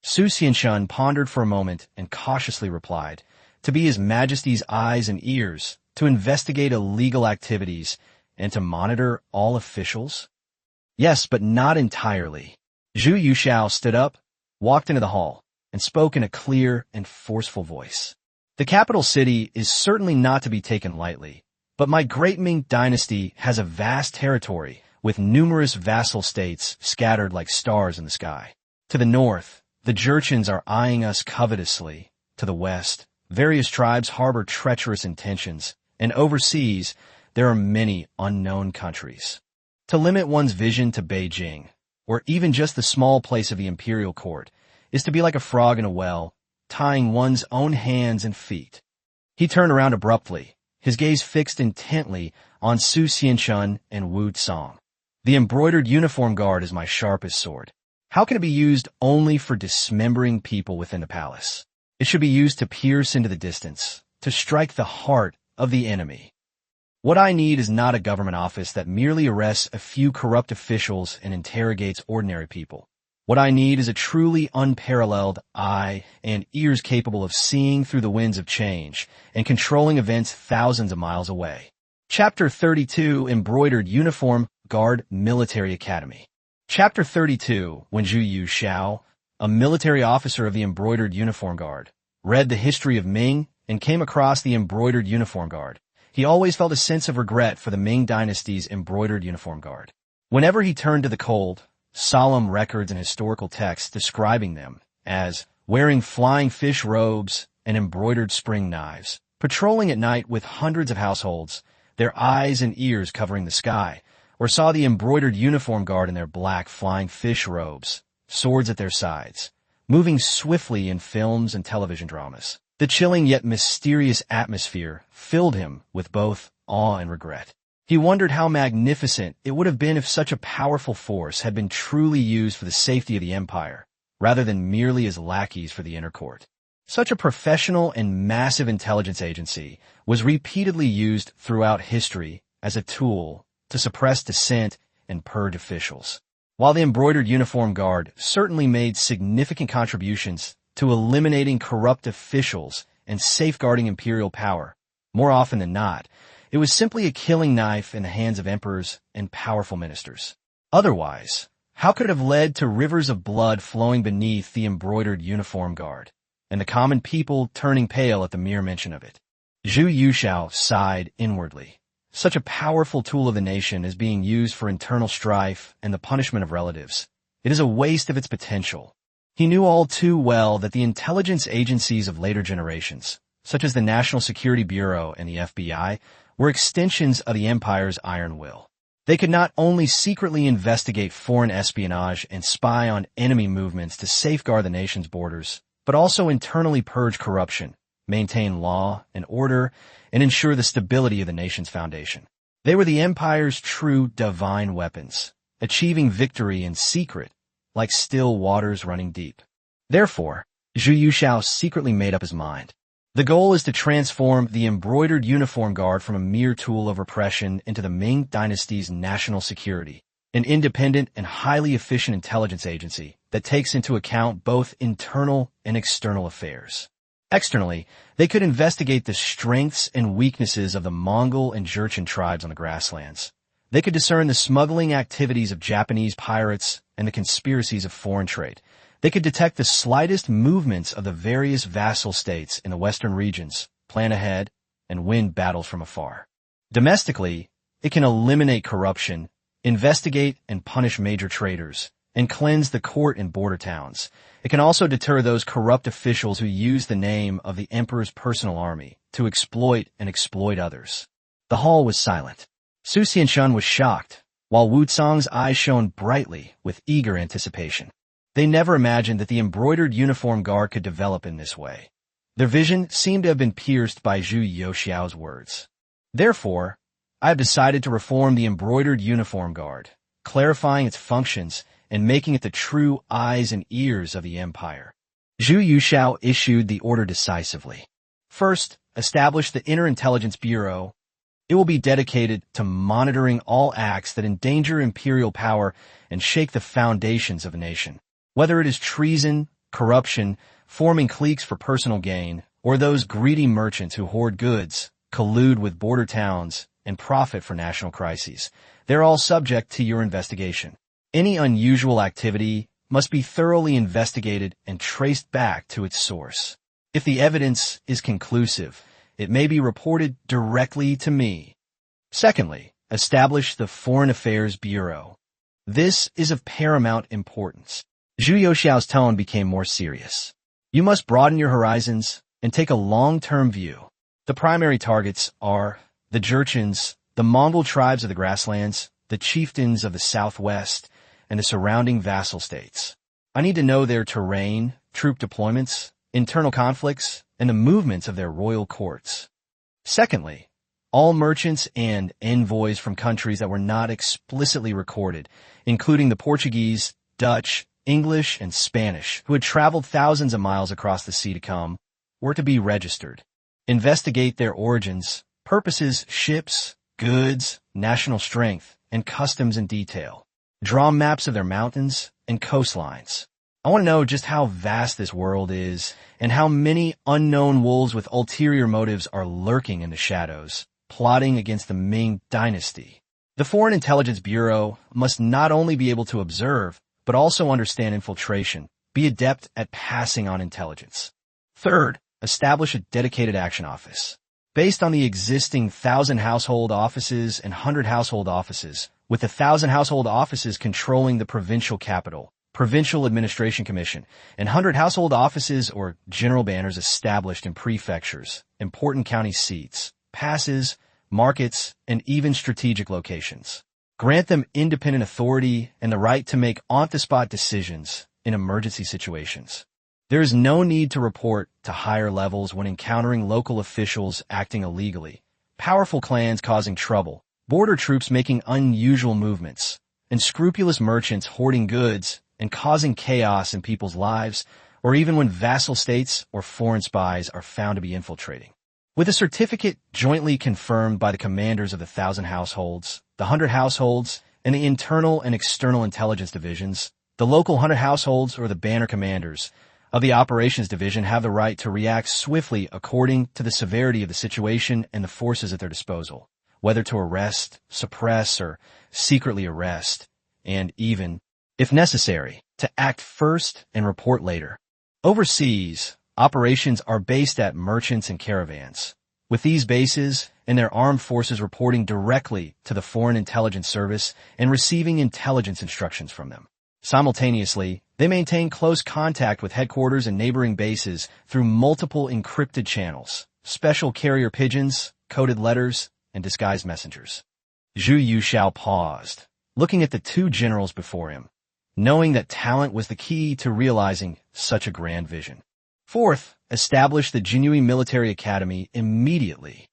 Su Xianshun pondered for a moment and cautiously replied, "To be His Majesty's eyes and ears, to investigate illegal activities, and to monitor all officials?" "Yes, but not entirely." Zhu Yushao stood up, walked into the hall, and spoke in a clear and forceful voice. "The capital city is certainly not to be taken lightly, but my great Ming dynasty has a vast territory with numerous vassal states scattered like stars in the sky. To the north, the Jurchens are eyeing us covetously. To the west, various tribes harbor treacherous intentions, and overseas, there are many unknown countries. To limit one's vision to Beijing, or even just the small place of the imperial court, is to be like a frog in a well, tying one's own hands and feet." He turned around abruptly, his gaze fixed intently on Su Xianshun and Wu Tsang. "The embroidered uniform guard is my sharpest sword. How can it be used only for dismembering people within the palace? It should be used to pierce into the distance, to strike the heart of the enemy. What I need is not a government office that merely arrests a few corrupt officials and interrogates ordinary people. What I need is a truly unparalleled eye and ears capable of seeing through the winds of change and controlling events thousands of miles away." Chapter 32, Embroidered Uniform Guard Military Academy. Chapter 32, when Zhu Yushao, a military officer of the Embroidered Uniform Guard, read the history of Ming and came across the Embroidered Uniform Guard, he always felt a sense of regret for the Ming Dynasty's Embroidered Uniform Guard. Whenever he turned to the cold, solemn records and historical texts describing them as wearing flying fish robes and embroidered spring knives, patrolling at night with hundreds of households, their eyes and ears covering the sky, or saw the Embroidered Uniform Guard in their black flying fish robes, swords at their sides, moving swiftly in films and television dramas, the chilling yet mysterious atmosphere filled him with both awe and regret. He wondered how magnificent it would have been if such a powerful force had been truly used for the safety of the empire, rather than merely as lackeys for the inner court. Such a professional and massive intelligence agency was repeatedly used throughout history as a tool to suppress dissent and purge officials. While the Embroidered Uniform Guard certainly made significant contributions to eliminating corrupt officials and safeguarding imperial power, more often than not, It was simply a killing knife in the hands of emperors and powerful ministers. Otherwise, how could it have led to rivers of blood flowing beneath the embroidered uniform guard, and the common people turning pale at the mere mention of it? Zhu Yuxiao sighed inwardly. Such a powerful tool of the nation is being used for internal strife and the punishment of relatives. It is a waste of its potential. He knew all too well that the intelligence agencies of later generations, such as the National Security Bureau and the FBI, were extensions of the empire's iron will. They could not only secretly investigate foreign espionage and spy on enemy movements to safeguard the nation's borders, but also internally purge corruption, maintain law and order, and ensure the stability of the nation's foundation. They were the empire's true divine weapons, achieving victory in secret, like still waters running deep. Therefore, Zhu Yuxiao secretly made up his mind. The goal is to transform the embroidered uniform guard from a mere tool of repression into the Ming Dynasty's national security, an independent and highly efficient intelligence agency that takes into account both internal and external affairs. Externally, they could investigate the strengths and weaknesses of the Mongol and Jurchen tribes on the grasslands. They could discern the smuggling activities of Japanese pirates and the conspiracies of foreign trade. They could detect the slightest movements of the various vassal states in the western regions, plan ahead, and win battles from afar. Domestically, it can eliminate corruption, investigate and punish major traitors, and cleanse the court in border towns. It can also deter those corrupt officials who use the name of the emperor's personal army to exploit others. The hall was silent. Su Xianshun was shocked, while Wu Cang's eyes shone brightly with eager anticipation. They never imagined that the embroidered uniform guard could develop in this way. Their vision seemed to have been pierced by Zhu Yuxiao's words. Therefore, I have decided to reform the embroidered uniform guard, clarifying its functions and making it the true eyes and ears of the empire. Zhu Yuxiao issued the order decisively. First, establish the Inter-Intelligence Bureau. It will be dedicated to monitoring all acts that endanger imperial power and shake the foundations of a nation. Whether it is treason, corruption, forming cliques for personal gain, or those greedy merchants who hoard goods, collude with border towns, and profit for national crises, they're all subject to your investigation. Any unusual activity must be thoroughly investigated and traced back to its source. If the evidence is conclusive, it may be reported directly to me. Secondly, establish the Foreign Affairs Bureau. This is of paramount importance. Zhu Yuxiao's tone became more serious. You must broaden your horizons and take a long-term view. The primary targets are the Jurchens, the Mongol tribes of the grasslands, the chieftains of the southwest, and the surrounding vassal states. I need to know their terrain, troop deployments, internal conflicts, and the movements of their royal courts. Secondly, all merchants and envoys from countries that were not explicitly recorded, including the Portuguese, Dutch, English, and Spanish, who had traveled thousands of miles across the sea to come, were to be registered. Investigate their origins, purposes, ships, goods, national strength, and customs in detail. Draw maps of their mountains and coastlines. I want to know just how vast this world is and how many unknown wolves with ulterior motives are lurking in the shadows, plotting against the Ming Dynasty. The Foreign Intelligence Bureau must not only be able to observe, but also understand infiltration, be adept at passing on intelligence. Third, establish a dedicated action office. Based on the existing 1,000 household offices and 100 household offices, with the 1,000 household offices controlling the provincial capital, Provincial Administration Commission, and 100 household offices or general banners established in prefectures, important county seats, passes, markets, and even strategic locations. Grant them independent authority and the right to make on-the-spot decisions in emergency situations. There is no need to report to higher levels when encountering local officials acting illegally, powerful clans causing trouble, border troops making unusual movements, unscrupulous merchants hoarding goods and causing chaos in people's lives, or even when vassal states or foreign spies are found to be infiltrating. With a certificate jointly confirmed by the commanders of the 1,000 households, the 100 households, and the internal and external intelligence divisions, the local 100 households or the banner commanders of the operations division have the right to react swiftly according to the severity of the situation and the forces at their disposal. whether to arrest, suppress, or secretly arrest, and even, if necessary, to act first and report later. Overseas, operations are based at merchants and caravans, with these bases and their armed forces reporting directly to the Foreign Intelligence Service and receiving intelligence instructions from them. Simultaneously, they maintain close contact with headquarters and neighboring bases through multiple encrypted channels, special carrier pigeons, coded letters, and disguised messengers. Zhu Yuxiao paused, looking at the two generals before him, knowing that talent was the key to realizing such a grand vision. Fourth, establish the Jinyu Military Academy immediately.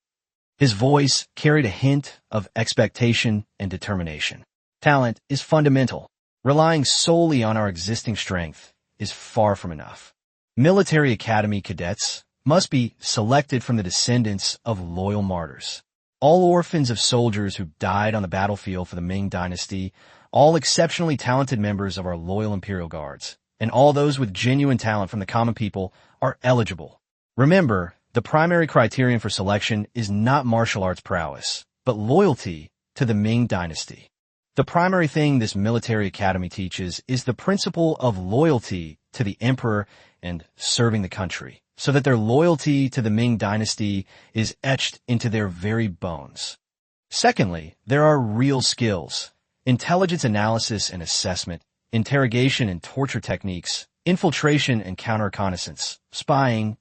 His voice carried a hint of expectation and determination. Talent is fundamental. Relying solely on our existing strength is far from enough. Military Academy cadets must be selected from the descendants of loyal martyrs. All orphans of soldiers who died on the battlefield for the Ming Dynasty, all exceptionally talented members of our loyal Imperial Guards, and all those with genuine talent from the common people are eligible. Remember, the primary criterion for selection is not martial arts prowess, but loyalty to the Ming Dynasty. The primary thing this military academy teaches is the principle of loyalty to the emperor and serving the country, so that their loyalty to the Ming Dynasty is etched into their very bones. Secondly, there are real skills: intelligence analysis and assessment, interrogation and torture techniques, infiltration and counter-reconnaissance, spying,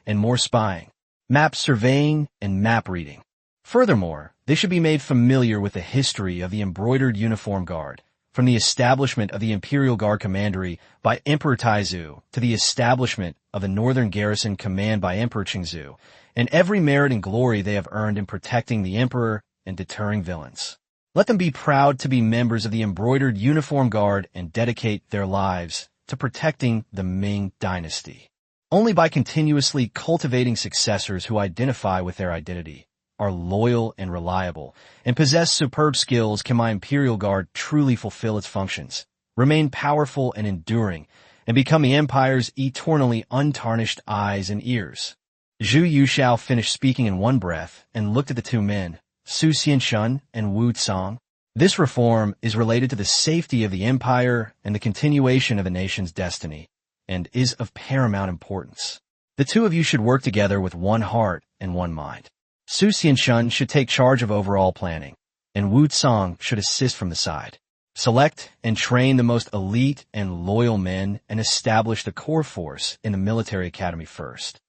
and more spying, map surveying, and map reading. Furthermore, they should be made familiar with the history of the embroidered uniform guard, from the establishment of the Imperial Guard Commandery by Emperor Taizu to the establishment of the Northern Garrison Command by Emperor Qingzu, and every merit and glory they have earned in protecting the emperor and deterring villains. Let them be proud to be members of the embroidered uniform guard and dedicate their lives to protecting the Ming Dynasty. Only by continuously cultivating successors who identify with their identity, are loyal and reliable, and possess superb skills can my Imperial Guard truly fulfill its functions, remain powerful and enduring, and become the Empire's eternally untarnished eyes and ears. Zhu Yuxiao finished speaking in one breath and looked at the two men, Su Xianshun and Wu Cang. This reform is related to the safety of the Empire and the continuation of the nation's destiny, and is of paramount importance. The two of you should work together with one heart and one mind. Su Xianshun should take charge of overall planning, and Wu Cang should assist from the side. Select and train the most elite and loyal men and establish the core force in the military academy first.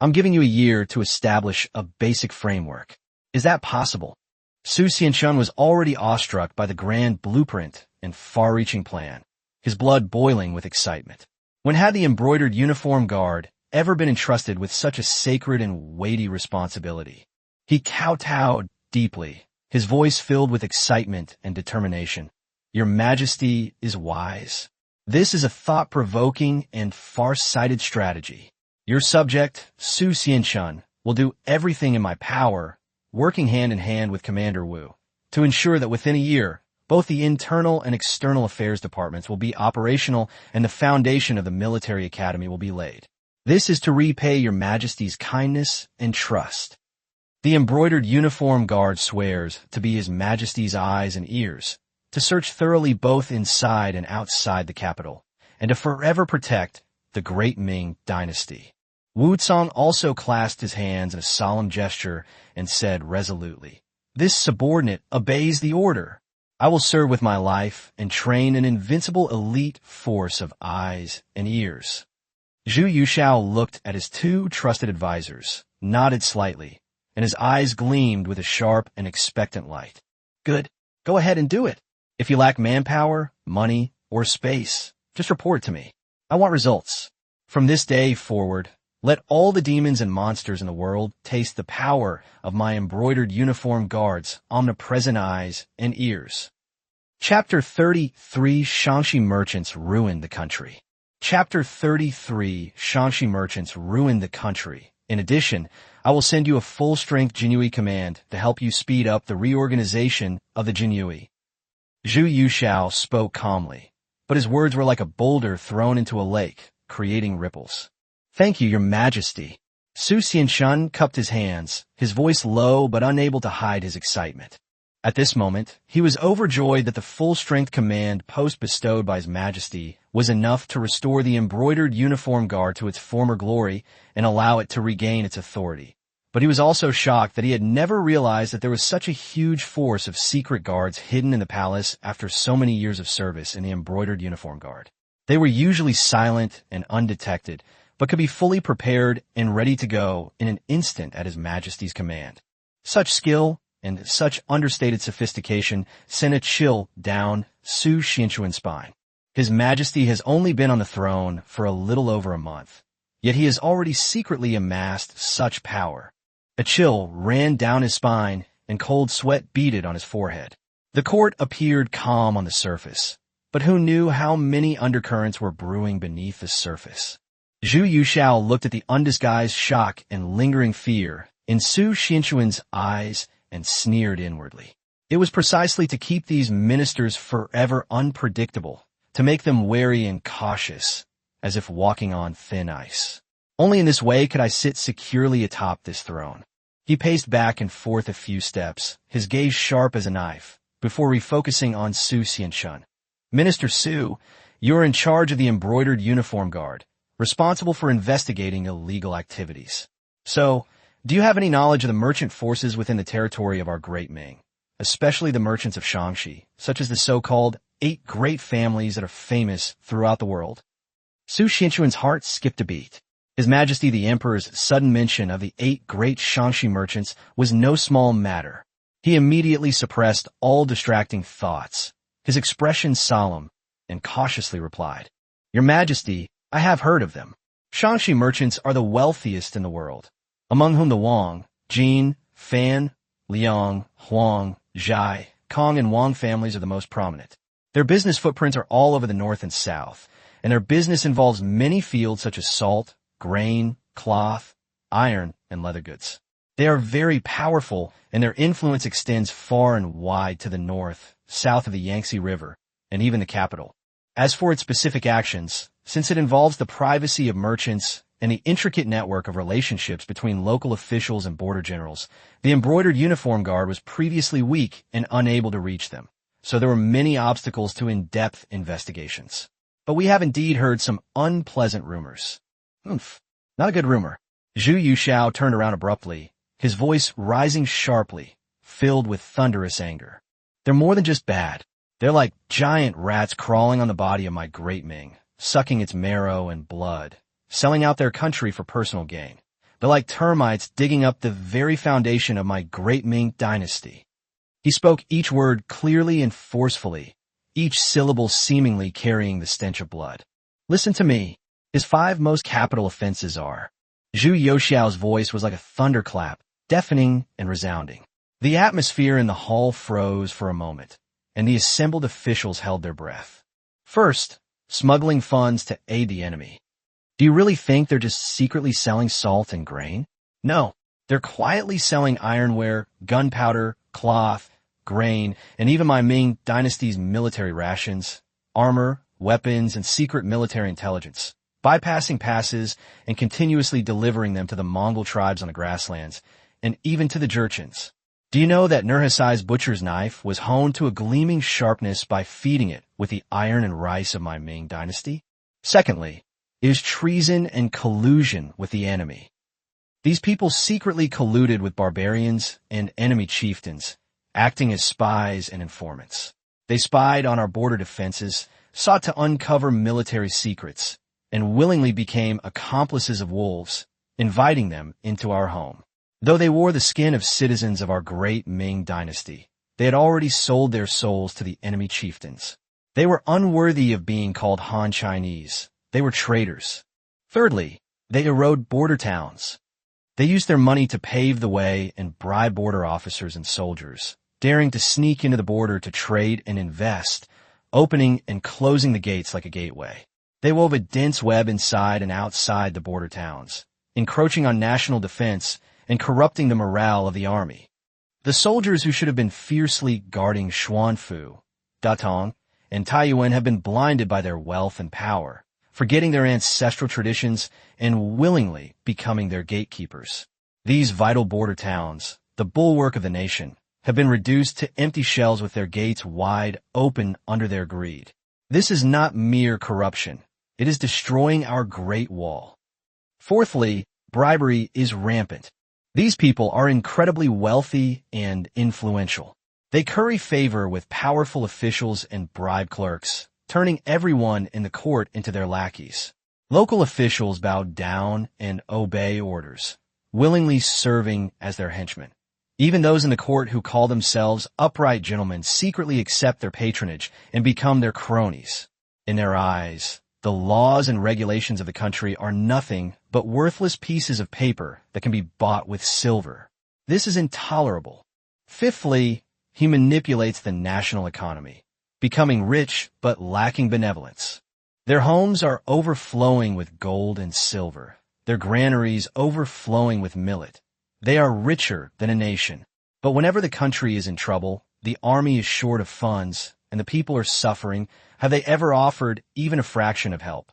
I'm giving you a year to establish a basic framework. Is that possible? Su Xianshun was already awestruck by the grand blueprint and far-reaching plan, his blood boiling with excitement. When had the embroidered uniform guard ever been entrusted with such a sacred and weighty responsibility? He kowtowed deeply, his voice filled with excitement and determination. Your Majesty is wise. This is a thought-provoking and far-sighted strategy. Your subject, Su Xianshun, will do everything in my power, working hand-in-hand with Commander Wu, to ensure that within a year, both the internal and external affairs departments will be operational and the foundation of the military academy will be laid. This is to repay your Majesty's kindness and trust. The embroidered uniform guard swears to be His Majesty's eyes and ears, to search thoroughly both inside and outside the capital, and to forever protect the great Ming Dynasty. Wu Cang also clasped his hands in a solemn gesture and said resolutely, "This subordinate obeys the order. I will serve with my life and train an invincible elite force of eyes and ears." Zhu Yuxiao looked at his two trusted advisors, nodded slightly, and his eyes gleamed with a sharp and expectant light. "Good. Go ahead and do it. If you lack manpower, money, or space, just report to me. I want results. From this day forward, let all the demons and monsters in the world taste the power of my embroidered uniform guards' omnipresent eyes and ears." Chapter 33: Shangxi Merchants Ruined the Country. Chapter 33: Shangxi Merchants Ruined the Country. In addition, I will send you a full-strength Jinyu command to help you speed up the reorganization of the Jinyu. Zhu Yuxiao spoke calmly, but his words were like a boulder thrown into a lake, creating ripples. "Thank you, Your Majesty." Su Xianshun cupped his hands, his voice low but unable to hide his excitement. At this moment, he was overjoyed that the full-strength command post bestowed by His Majesty was enough to restore the embroidered uniform guard to its former glory and allow it to regain its authority. But he was also shocked that he had never realized that there was such a huge force of secret guards hidden in the palace after so many years of service in the embroidered uniform guard. They were usually silent and undetected, but could be fully prepared and ready to go in an instant at His Majesty's command. Such skill and such understated sophistication sent a chill down Su Xianchuan's spine. His Majesty has only been on the throne for a little over a month, yet he has already secretly amassed such power. A chill ran down his spine, and cold sweat beaded on his forehead. The court appeared calm on the surface, but who knew how many undercurrents were brewing beneath the surface? Zhu Yuxiao looked at the undisguised shock and lingering fear in Su Xianchuan's eyes and sneered inwardly. It was precisely to keep these ministers forever unpredictable, to make them wary and cautious, as if walking on thin ice. Only in this way could I sit securely atop this throne. He paced back and forth a few steps, his gaze sharp as a knife, before refocusing on Su Xianshun. Minister Su, you're in charge of the embroidered uniform guard, responsible for investigating illegal activities. So, do you have any knowledge of the merchant forces within the territory of our great Ming, especially the merchants of Shangxi, such as the so-called 8 great families that are famous throughout the world? Su Xianchuan's heart skipped a beat. His Majesty the Emperor's sudden mention of the 8 great Shangxi merchants was no small matter. He immediately suppressed all distracting thoughts, his expression solemn, and cautiously replied, Your Majesty, I have heard of them. Shangxi merchants are the wealthiest in the world, among whom the Wang, Jin, Fan, Liang, Huang, Zhai, Kong, and Wang families are the most prominent. Their business footprints are all over the north and south, and their business involves many fields such as salt, grain, cloth, iron, and leather goods. They are very powerful, and their influence extends far and wide to the north, south of the Yangtze River, and even the capital. As for its specific actions, since it involves the privacy of merchants and the intricate network of relationships between local officials and border generals, the embroidered uniform guard was previously weak and unable to reach them, so there were many obstacles to in-depth investigations. But we have indeed heard some unpleasant rumors. Not a good rumor. Zhu Yuxiao turned around abruptly, his voice rising sharply, filled with thunderous anger. They're more than just bad. They're like giant rats crawling on the body of my great Ming, sucking its marrow and blood, selling out their country for personal gain. They're like termites digging up the very foundation of my great Ming dynasty. He spoke each word clearly and forcefully, each syllable seemingly carrying the stench of blood. Listen to me. His 5 most capital offenses are. Zhu Yuxiao's voice was like a thunderclap, deafening and resounding. The atmosphere in the hall froze for a moment, and the assembled officials held their breath. First, smuggling funds to aid the enemy. Do you really think they're just secretly selling salt and grain? No, they're quietly selling ironware, gunpowder, cloth, grain, and even my Ming dynasty's military rations, armor, weapons, and secret military intelligence, bypassing passes and continuously delivering them to the Mongol tribes on the grasslands, and even to the Jurchens. Do you know that Nurhasai's butcher's knife was honed to a gleaming sharpness by feeding it with the iron and rice of my Ming dynasty? Secondly, it is treason and collusion with the enemy. These people secretly colluded with barbarians and enemy chieftains, acting as spies and informants. They spied on our border defenses, sought to uncover military secrets, and willingly became accomplices of wolves, inviting them into our home. Though they wore the skin of citizens of our great Ming dynasty, they had already sold their souls to the enemy chieftains. They were unworthy of being called Han Chinese. They were traitors. Thirdly, they erode border towns. They used their money to pave the way and bribe border officers and soldiers, daring to sneak into the border to trade and invest, opening and closing the gates like a gateway. They wove a dense web inside and outside the border towns, encroaching on national defense and corrupting the morale of the army. The soldiers who should have been fiercely guarding Xuanfu, Datong, and Taiyuan have been blinded by their wealth and power, forgetting their ancestral traditions and willingly becoming their gatekeepers. These vital border towns, the bulwark of the nation, have been reduced to empty shells with their gates wide open under their greed. This is not mere corruption. It is destroying our Great Wall. Fourthly, bribery is rampant. These people are incredibly wealthy and influential. They curry favor with powerful officials and bribe clerks, turning everyone in the court into their lackeys. Local officials bow down and obey orders, willingly serving as their henchmen. Even those in the court who call themselves upright gentlemen secretly accept their patronage and become their cronies. In their eyes, the laws and regulations of the country are nothing but worthless pieces of paper that can be bought with silver. This is intolerable. Fifthly, he manipulates the national economy, becoming rich but lacking benevolence. Their homes are overflowing with gold and silver, their granaries overflowing with millet. They are richer than a nation. But whenever the country is in trouble, the army is short of funds, and the people are suffering, have they ever offered even a fraction of help?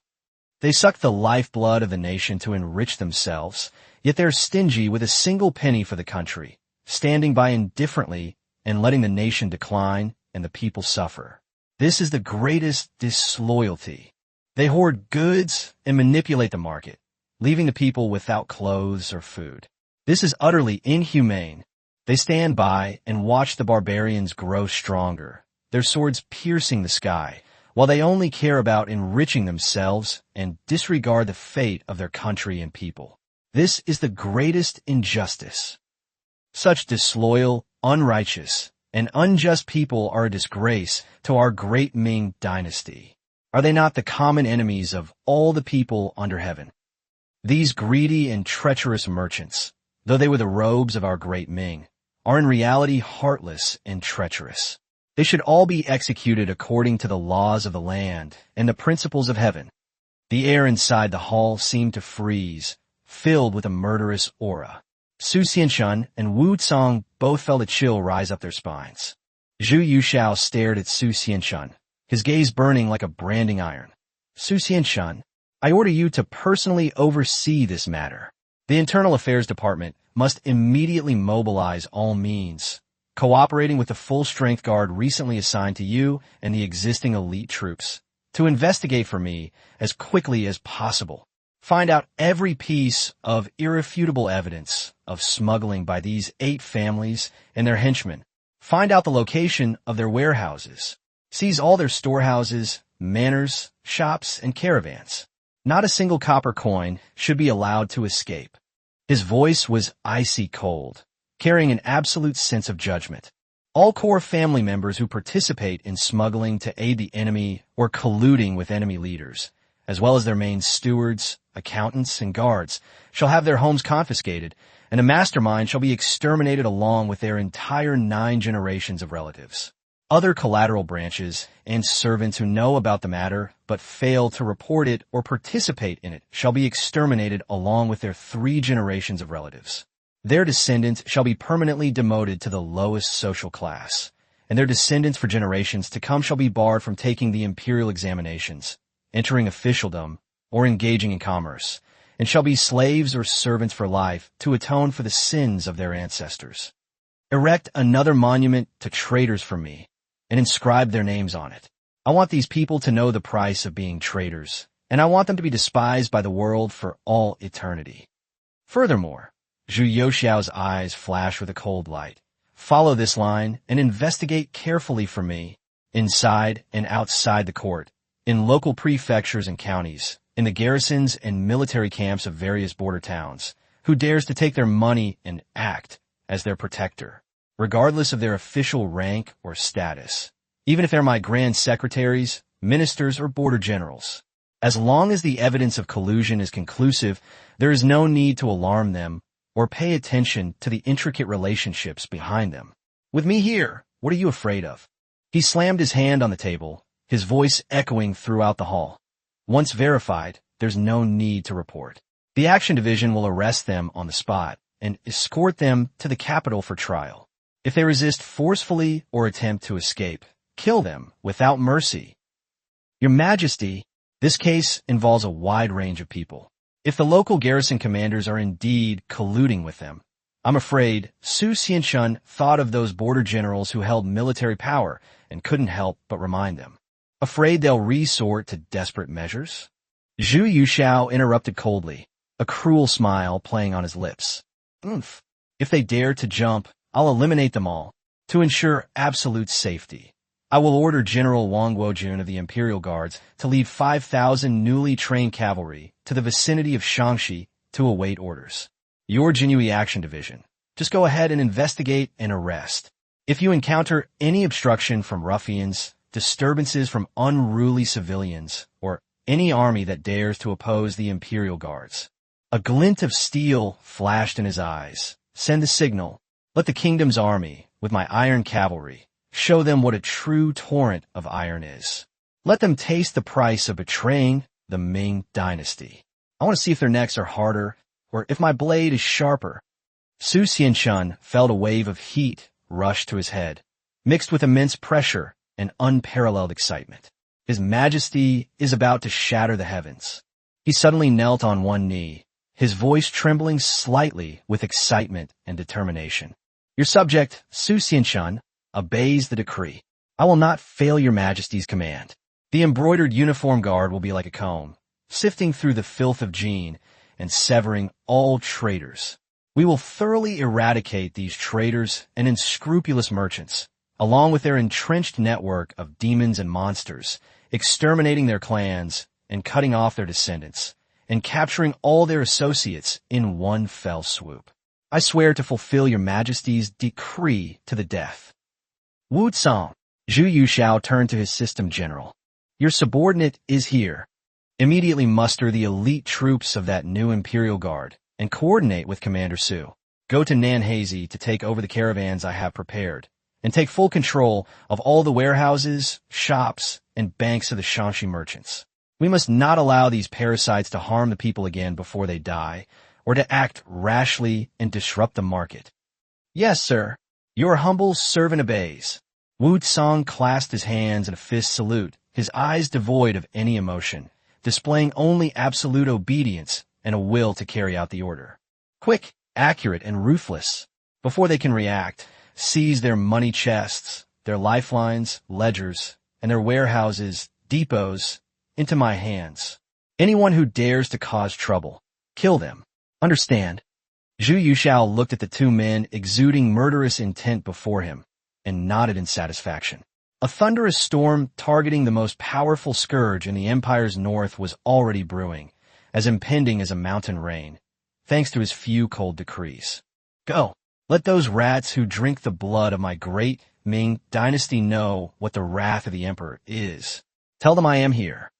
They suck the lifeblood of the nation to enrich themselves, yet they're stingy with a single penny for the country, standing by indifferently and letting the nation decline and the people suffer. This is the greatest disloyalty. They hoard goods and manipulate the market, leaving the people without clothes or food. This is utterly inhumane. They stand by and watch the barbarians grow stronger, their swords piercing the sky, while they only care about enriching themselves and disregard the fate of their country and people. This is the greatest injustice. Such disloyal, unrighteous, and unjust people are a disgrace to our great Ming dynasty. Are they not the common enemies of all the people under heaven? These greedy and treacherous merchants, though they were the robes of our great Ming, are in reality heartless and treacherous. They should all be executed according to the laws of the land and the principles of heaven. The air inside the hall seemed to freeze, filled with a murderous aura. Su Xianshun and Wu Cong both felt a chill rise up their spines. Zhu Yushao stared at Su Xianshun, his gaze burning like a branding iron. Su Xianshun, I order you to personally oversee this matter. The Internal Affairs Department must immediately mobilize all means, cooperating with the full-strength guard recently assigned to you and the existing elite troops, to investigate for me as quickly as possible. Find out every piece of irrefutable evidence of smuggling by these 8 families and their henchmen. Find out the location of their warehouses. Seize all their storehouses, manors, shops, and caravans. Not a single copper coin should be allowed to escape. His voice was icy cold, carrying an absolute sense of judgment. All core family members who participate in smuggling to aid the enemy or colluding with enemy leaders, as well as their main stewards, accountants, and guards, shall have their homes confiscated, and a mastermind shall be exterminated along with their entire 9 generations of relatives. Other collateral branches and servants who know about the matter but fail to report it or participate in it shall be exterminated along with their 3 generations of relatives. Their descendants shall be permanently demoted to the lowest social class, and their descendants for generations to come shall be barred from taking the imperial examinations, entering officialdom, or engaging in commerce, and shall be slaves or servants for life to atone for the sins of their ancestors. Erect another monument to traitors for me, and inscribe their names on it. I want these people to know the price of being traitors, and I want them to be despised by the world for all eternity. Furthermore, Zhu Youxiao's eyes flashed with a cold light. Follow this line and investigate carefully for me, inside and outside the court, in local prefectures and counties, in the garrisons and military camps of various border towns, who dares to take their money and act as their protector, regardless of their official rank or status, even if they're my grand secretaries, ministers, or border generals. As long as the evidence of collusion is conclusive, there is no need to alarm them or pay attention to the intricate relationships behind them. With me here, what are you afraid of? He slammed his hand on the table, his voice echoing throughout the hall. Once verified, there's no need to report. The Action Division will arrest them on the spot and escort them to the capital for trial. If they resist forcefully or attempt to escape, kill them without mercy. Your Majesty, This case involves a wide range of people. If the local garrison commanders are indeed colluding with them, I'm afraid Su Xianshun thought of those border generals who held military power and couldn't help but remind them. Afraid they'll resort to desperate measures? Zhu Yuxiao interrupted coldly, a cruel smile playing on his lips. Oomph. If they dare to jump, I'll eliminate them all. To ensure absolute safety, I will order General Wang Guojun of the Imperial Guards to lead 5,000 newly trained cavalry to the vicinity of Shangxi to await orders. Your Jinhui Action Division, just go ahead and investigate and arrest. If you encounter any obstruction from ruffians, disturbances from unruly civilians, or any army that dares to oppose the Imperial Guards. A glint of steel flashed in his eyes. Send the signal. Let the kingdom's army, with my iron cavalry, show them what a true torrent of iron is. Let them taste the price of betraying the Ming dynasty. I want to see if their necks are harder, or if my blade is sharper. Su Xianshun felt a wave of heat rush to his head, mixed with immense pressure and unparalleled excitement. His Majesty is about to shatter the heavens. He suddenly knelt on one knee, his voice trembling slightly with excitement and determination. Your subject, Su Xianshun, obeys the decree. I will not fail your Majesty's command. The embroidered uniform guard will be like a comb, sifting through the filth of Jin and severing all traitors. We will thoroughly eradicate these traitors and unscrupulous merchants, along with their entrenched network of demons and monsters, exterminating their clans and cutting off their descendants, and capturing all their associates in one fell swoop. I swear to fulfill your Majesty's decree to the death. Wu Tsang, Zhu Yuxiao turned to his system general. Your subordinate is here. Immediately muster the elite troops of that new Imperial Guard and coordinate with Commander Su. Go to Nanhazi to take over the caravans I have prepared, and take full control of all the warehouses, shops, and banks of the Shangxi merchants. We must not allow these parasites to harm the people again before they die, or to act rashly and disrupt the market. Yes, sir. Your humble servant obeys. Wu Tsang clasped his hands in a fist salute, his eyes devoid of any emotion, displaying only absolute obedience and a will to carry out the order. Quick, accurate, and ruthless. Before they can react, seize their money chests, their lifelines, ledgers, and their warehouses, depots, into my hands. Anyone who dares to cause trouble, kill them. Understand? Zhu Yuxiao looked at the two men exuding murderous intent before him and nodded in satisfaction. A thunderous storm targeting the most powerful scourge in the Empire's north was already brewing, as impending as a mountain rain, thanks to his few cold decrees. Go, let those rats who drink the blood of my great Ming dynasty know what the wrath of the Emperor is. Tell them I am here.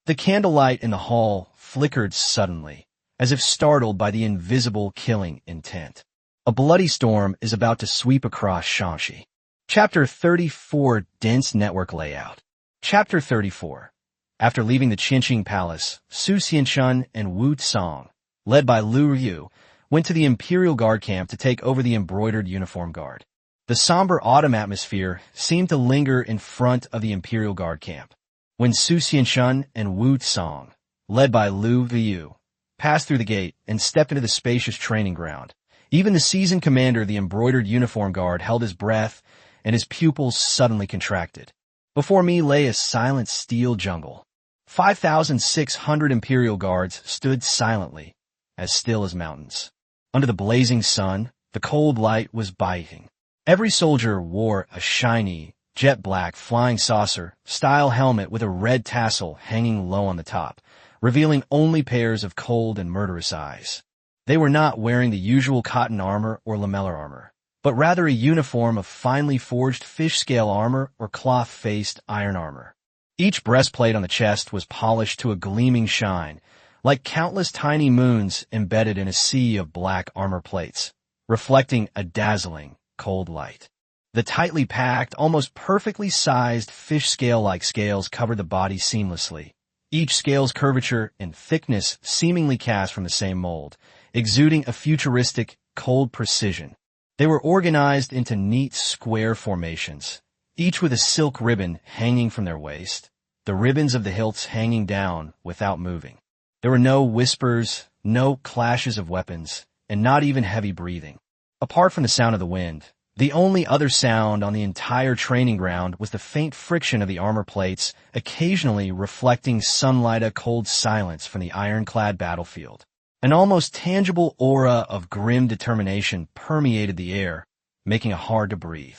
The candlelight in the hall flickered suddenly, as if startled by the invisible killing intent. A bloody storm is about to sweep across Shangxi. Chapter 34, Dense Network Layout. Chapter 34. After leaving the Qinqing Palace, Su Xianshun and Wu Tsang, led by Lu Yu, went to the Imperial Guard camp to take over the embroidered uniform guard. The somber autumn atmosphere seemed to linger in front of the Imperial Guard camp. When Su Xianshun and Wu Tsang, led by Lu Yu, passed through the gate and stepped into the spacious training ground, even the seasoned commander of the embroidered uniform guard held his breath and his pupils suddenly contracted. Before me lay a silent steel jungle. 5,600 Imperial Guards stood silently, as still as mountains. Under the blazing sun, the cold light was biting. Every soldier wore a shiny, jet-black flying saucer-style helmet with a red tassel hanging low on the top, revealing only pairs of cold and murderous eyes. They were not wearing the usual cotton armor or lamellar armor, but rather a uniform of finely forged fish-scale armor or cloth-faced iron armor. Each breastplate on the chest was polished to a gleaming shine, like countless tiny moons embedded in a sea of black armor plates, reflecting a dazzling, cold light. The tightly packed, almost perfectly sized fish scale-like scales covered the body seamlessly, each scale's curvature and thickness seemingly cast from the same mold, exuding a futuristic, cold precision. They were organized into neat square formations, each with a silk ribbon hanging from their waist, the ribbons of the hilts hanging down without moving. There were no whispers, no clashes of weapons, and not even heavy breathing. Apart from the sound of the wind, the only other sound on the entire training ground was the faint friction of the armor plates, occasionally reflecting sunlight, a cold silence from the ironclad battlefield. An almost tangible aura of grim determination permeated the air, making it hard to breathe.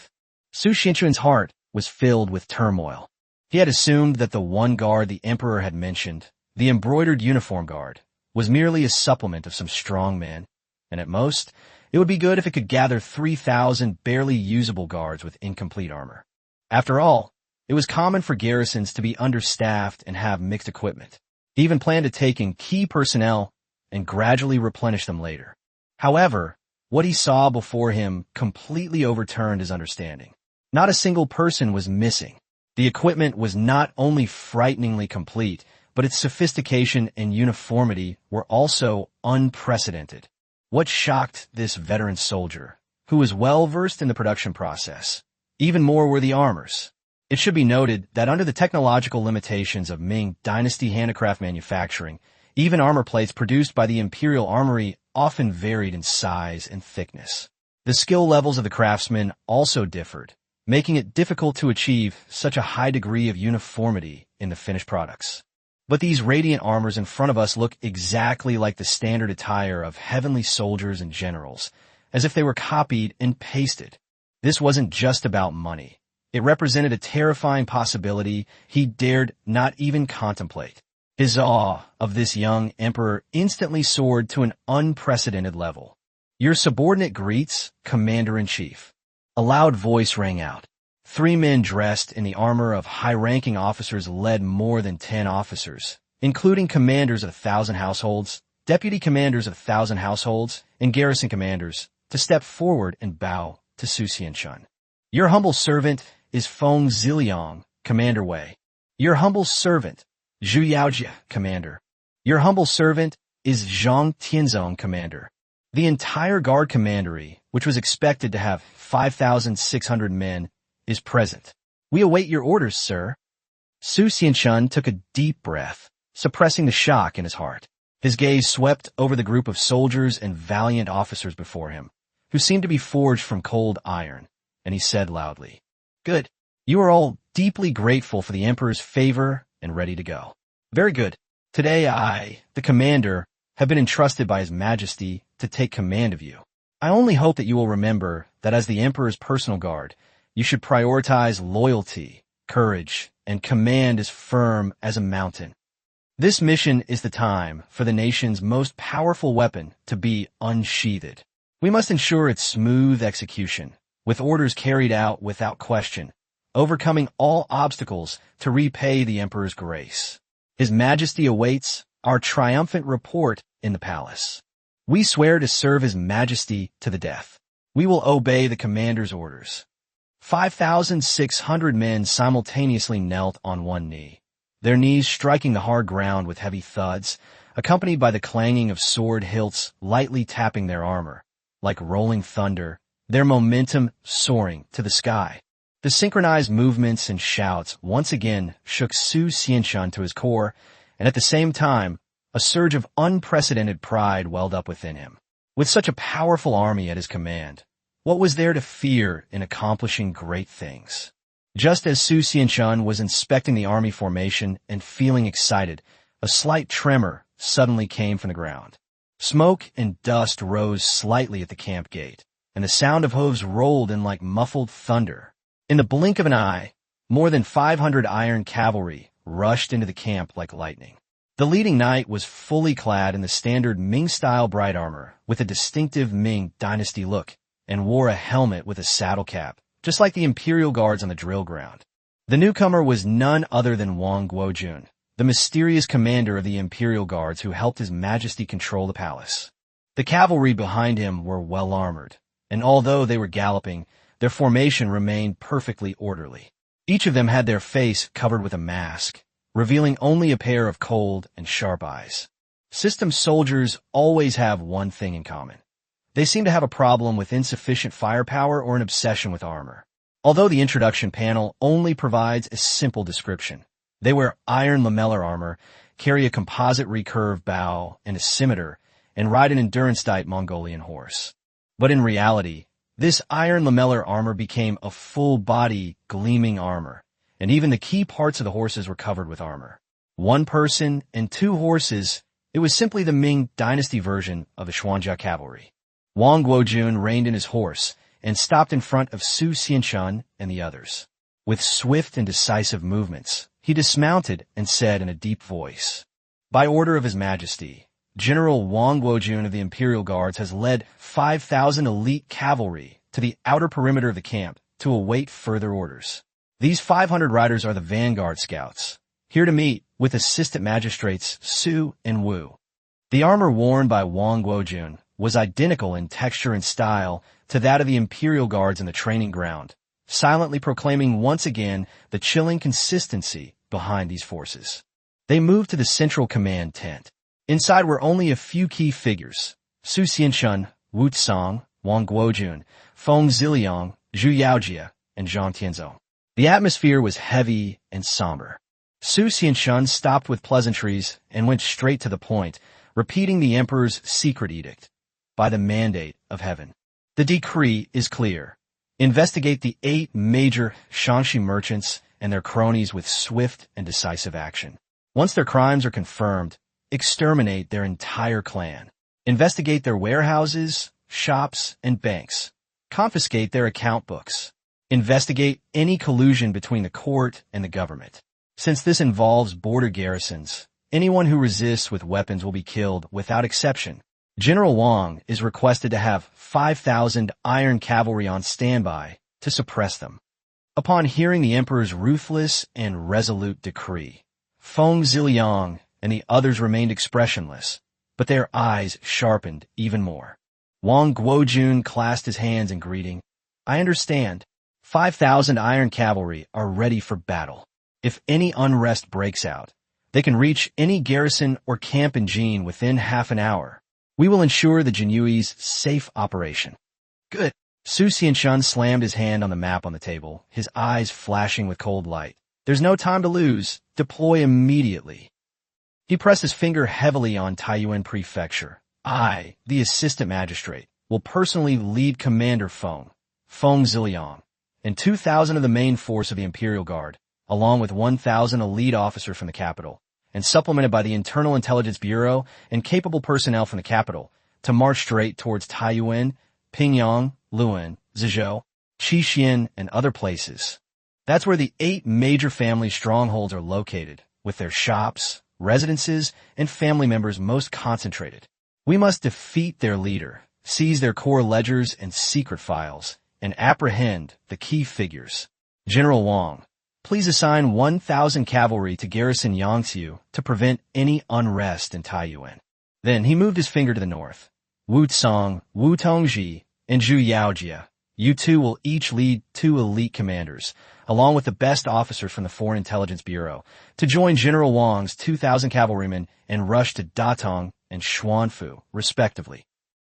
Su Xianxun's heart was filled with turmoil. He had assumed that the one guard the emperor had mentioned, the embroidered uniform guard, was merely a supplement of some strong men, and at most, it would be good if it could gather 3,000 barely usable guards with incomplete armor. After all, it was common for garrisons to be understaffed and have mixed equipment. He even planned to take in key personnel and gradually replenish them later. However, what he saw before him completely overturned his understanding. Not a single person was missing. The equipment was not only frighteningly complete, but its sophistication and uniformity were also unprecedented. What shocked this veteran soldier, who was well versed in the production process, even more were the armors. It should be noted that under the technological limitations of Ming Dynasty handicraft manufacturing, even armor plates produced by the Imperial Armory often varied in size and thickness. The skill levels of the craftsmen also differed, making it difficult to achieve such a high degree of uniformity in the finished products. But these radiant armors in front of us look exactly like the standard attire of heavenly soldiers and generals, as if they were copied and pasted. This wasn't just about money. It represented a terrifying possibility he dared not even contemplate. His awe of this young emperor instantly soared to an unprecedented level. "Your subordinate greets, Commander-in-Chief." A loud voice rang out. 3 men dressed in the armor of high-ranking officers led more than 10 officers, including commanders of 1,000 households, deputy commanders of 1,000 households, and garrison commanders, to step forward and bow to Su Xianxun. "Your humble servant is Feng Ziliang, Commander Wei. Your humble servant, Zhu Yaojia, Commander. Your humble servant is Zhang Tianzong, Commander." The entire guard commandery, which was expected to have 5,600 men, is present. "We await your orders, sir." Su Xianxun took a deep breath, suppressing the shock in his heart. His gaze swept over the group of soldiers and valiant officers before him, who seemed to be forged from cold iron, and he said loudly, "Good. You are all deeply grateful for the Emperor's favor and ready to go. Very good. Today I, the commander, have been entrusted by His Majesty to take command of you. I only hope that you will remember that as the Emperor's personal guard, you should prioritize loyalty, courage, and command as firm as a mountain. This mission is the time for the nation's most powerful weapon to be unsheathed. We must ensure its smooth execution, with orders carried out without question, overcoming all obstacles to repay the Emperor's grace. His Majesty awaits our triumphant report in the palace. We swear to serve His Majesty to the death. We will obey the commander's orders." 5,600 men simultaneously knelt on one knee, their knees striking the hard ground with heavy thuds, accompanied by the clanging of sword hilts lightly tapping their armor, like rolling thunder, their momentum soaring to the sky. The synchronized movements and shouts once again shook Su Xianxun to his core, and at the same time, a surge of unprecedented pride welled up within him. With such a powerful army at his command, what was there to fear in accomplishing great things? Just as Su Xianxun was inspecting the army formation and feeling excited, a slight tremor suddenly came from the ground. Smoke and dust rose slightly at the camp gate, and the sound of hooves rolled in like muffled thunder. In the blink of an eye, more than 500 iron cavalry rushed into the camp like lightning. The leading knight was fully clad in the standard Ming-style bright armor with a distinctive Ming Dynasty look, and wore a helmet with a saddle cap, just like the Imperial Guards on the drill ground. The newcomer was none other than Wang Guojun, the mysterious commander of the Imperial Guards who helped His Majesty control the palace. The cavalry behind him were well armored, and although they were galloping, their formation remained perfectly orderly. Each of them had their face covered with a mask, revealing only a pair of cold and sharp eyes. System soldiers always have one thing in common. They seem to have a problem with insufficient firepower or an obsession with armor. Although the introduction panel only provides a simple description, They wear iron lamellar armor, carry a composite recurve bow and a scimitar, and ride an endurance-type Mongolian horse. But in reality, this iron lamellar armor became a full-body, gleaming armor, and even the key parts of the horses were covered with armor. One person and two horses, it was simply the Ming Dynasty version of the Xuanjia cavalry. Wang Guojun reined in his horse and stopped in front of Su Xianshun and the others. With swift and decisive movements, he dismounted and said in a deep voice, "By order of His Majesty, General Wang Guojun of the Imperial Guards has led 5,000 elite cavalry to the outer perimeter of the camp to await further orders. These 500 riders are the vanguard scouts, here to meet with assistant magistrates Su and Wu." The armor worn by Wang Guojun was identical in texture and style to that of the Imperial Guards in the training ground, silently proclaiming once again the chilling consistency behind these forces. They moved to the central command tent. Inside were only a few key figures: Su Xianshun, Wu Tsang, Wang Guojun, Feng Ziliang, Zhu Yaojia, and Zhang Tianzong. The atmosphere was heavy and somber. Su Xianshun stopped with pleasantries and went straight to the point, repeating the emperor's secret edict. By the mandate of heaven, the decree is clear. Investigate the 8 major Shaanxi merchants and their cronies with swift and decisive action. Once their crimes are confirmed, exterminate their entire clan. Investigate their warehouses, shops, and banks. Confiscate their account books. Investigate any collusion between the court and the government. Since this involves border garrisons, anyone who resists with weapons will be killed without exception. General Wang is requested to have 5,000 iron cavalry on standby to suppress them. Upon hearing the emperor's ruthless and resolute decree, Feng Ziliang and the others remained expressionless, but their eyes sharpened even more. Wang Guojun clasped his hands in greeting. "I understand. 5,000 iron cavalry are ready for battle. If any unrest breaks out, they can reach any garrison or camp in Jin within half an hour. We will ensure the Jinyui's safe operation." "Good." Su Xianshun slammed his hand on the map on the table, his eyes flashing with cold light. "There's no time to lose. Deploy immediately." He pressed his finger heavily on Taiyuan Prefecture. "I, the assistant magistrate, will personally lead Commander Feng Ziliang, and 2,000 of the main force of the Imperial Guard, along with 1,000 elite officers from the capital, and supplemented by the Internal Intelligence Bureau and capable personnel from the capital, to march straight towards Taiyuan, Pingyang, Luan, Zizhou, Qixin, and other places. That's where the 8 major family strongholds are located, with their shops, residences, and family members most concentrated. We must defeat their leader, seize their core ledgers and secret files, and apprehend the key figures. General Wang, please assign 1,000 cavalry to garrison Yangtze to prevent any unrest in Taiyuan. Then he moved his finger to the north. Wu Tsang, Wu Tongji, and Zhu Yaojia. You two will each lead 2 elite commanders, along with the best officers from the Foreign Intelligence Bureau, to join General Wang's 2,000 cavalrymen and rush to Datong and Xuanfu, respectively.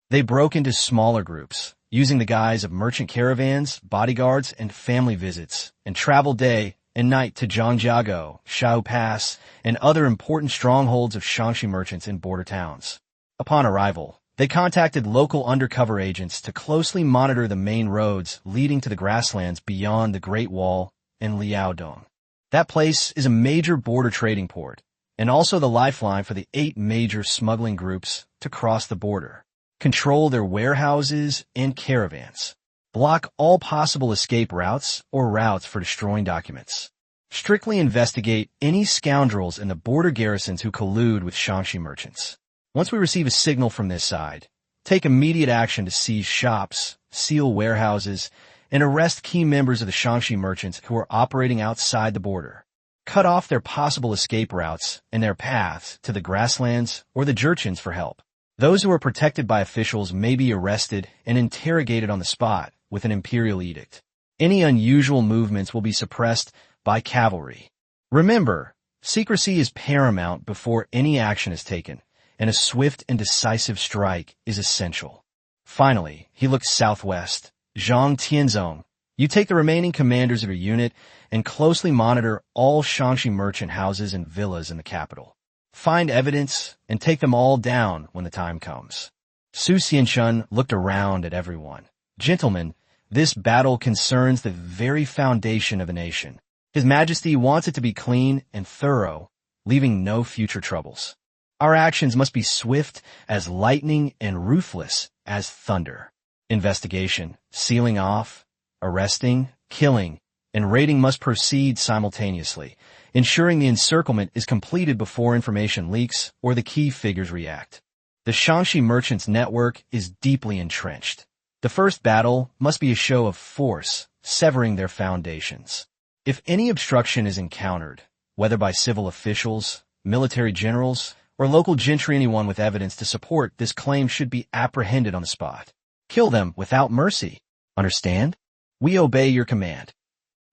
They broke into smaller groups, using the guise of merchant caravans, bodyguards, and family visits, and traveled day and night to Zhangjiago, Shao Pass, and other important strongholds of Shaanxi merchants in border towns. Upon arrival, they contacted local undercover agents to closely monitor the main roads leading to the grasslands beyond the Great Wall and Liaodong. That place is a major border trading port, and also the lifeline for the 8 major smuggling groups to cross the border. Control their warehouses and caravans. Block all possible escape routes or routes for destroying documents. Strictly investigate any scoundrels in the border garrisons who collude with Shaanxi merchants. Once we receive a signal from this side, take immediate action to seize shops, seal warehouses, and arrest key members of the Shaanxi merchants who are operating outside the border. Cut off their possible escape routes and their paths to the grasslands or the Jurchens for help. Those who are protected by officials may be arrested and interrogated on the spot with an imperial edict. Any unusual movements will be suppressed by cavalry. Remember, secrecy is paramount before any action is taken, and a swift and decisive strike is essential. Finally, he looked southwest. Zhang Tianzong, You take the remaining commanders of your unit and closely monitor all Shangxi merchant houses and villas in the capital. Find evidence and take them all down when the time comes. Su Xianshun looked around at everyone. Gentlemen, this battle concerns the very foundation of the nation. His Majesty wants it to be clean and thorough, leaving no future troubles. Our actions must be swift as lightning and ruthless as thunder. Investigation, sealing off, arresting, killing, and raiding must proceed simultaneously, ensuring the encirclement is completed before information leaks or the key figures react. The Shangxi merchants' network is deeply entrenched. The first battle must be a show of force, severing their foundations. If any obstruction is encountered, whether by civil officials, military generals, or local gentry, anyone with evidence to support this claim should be apprehended on the spot. Kill them without mercy. Understand? We obey your command.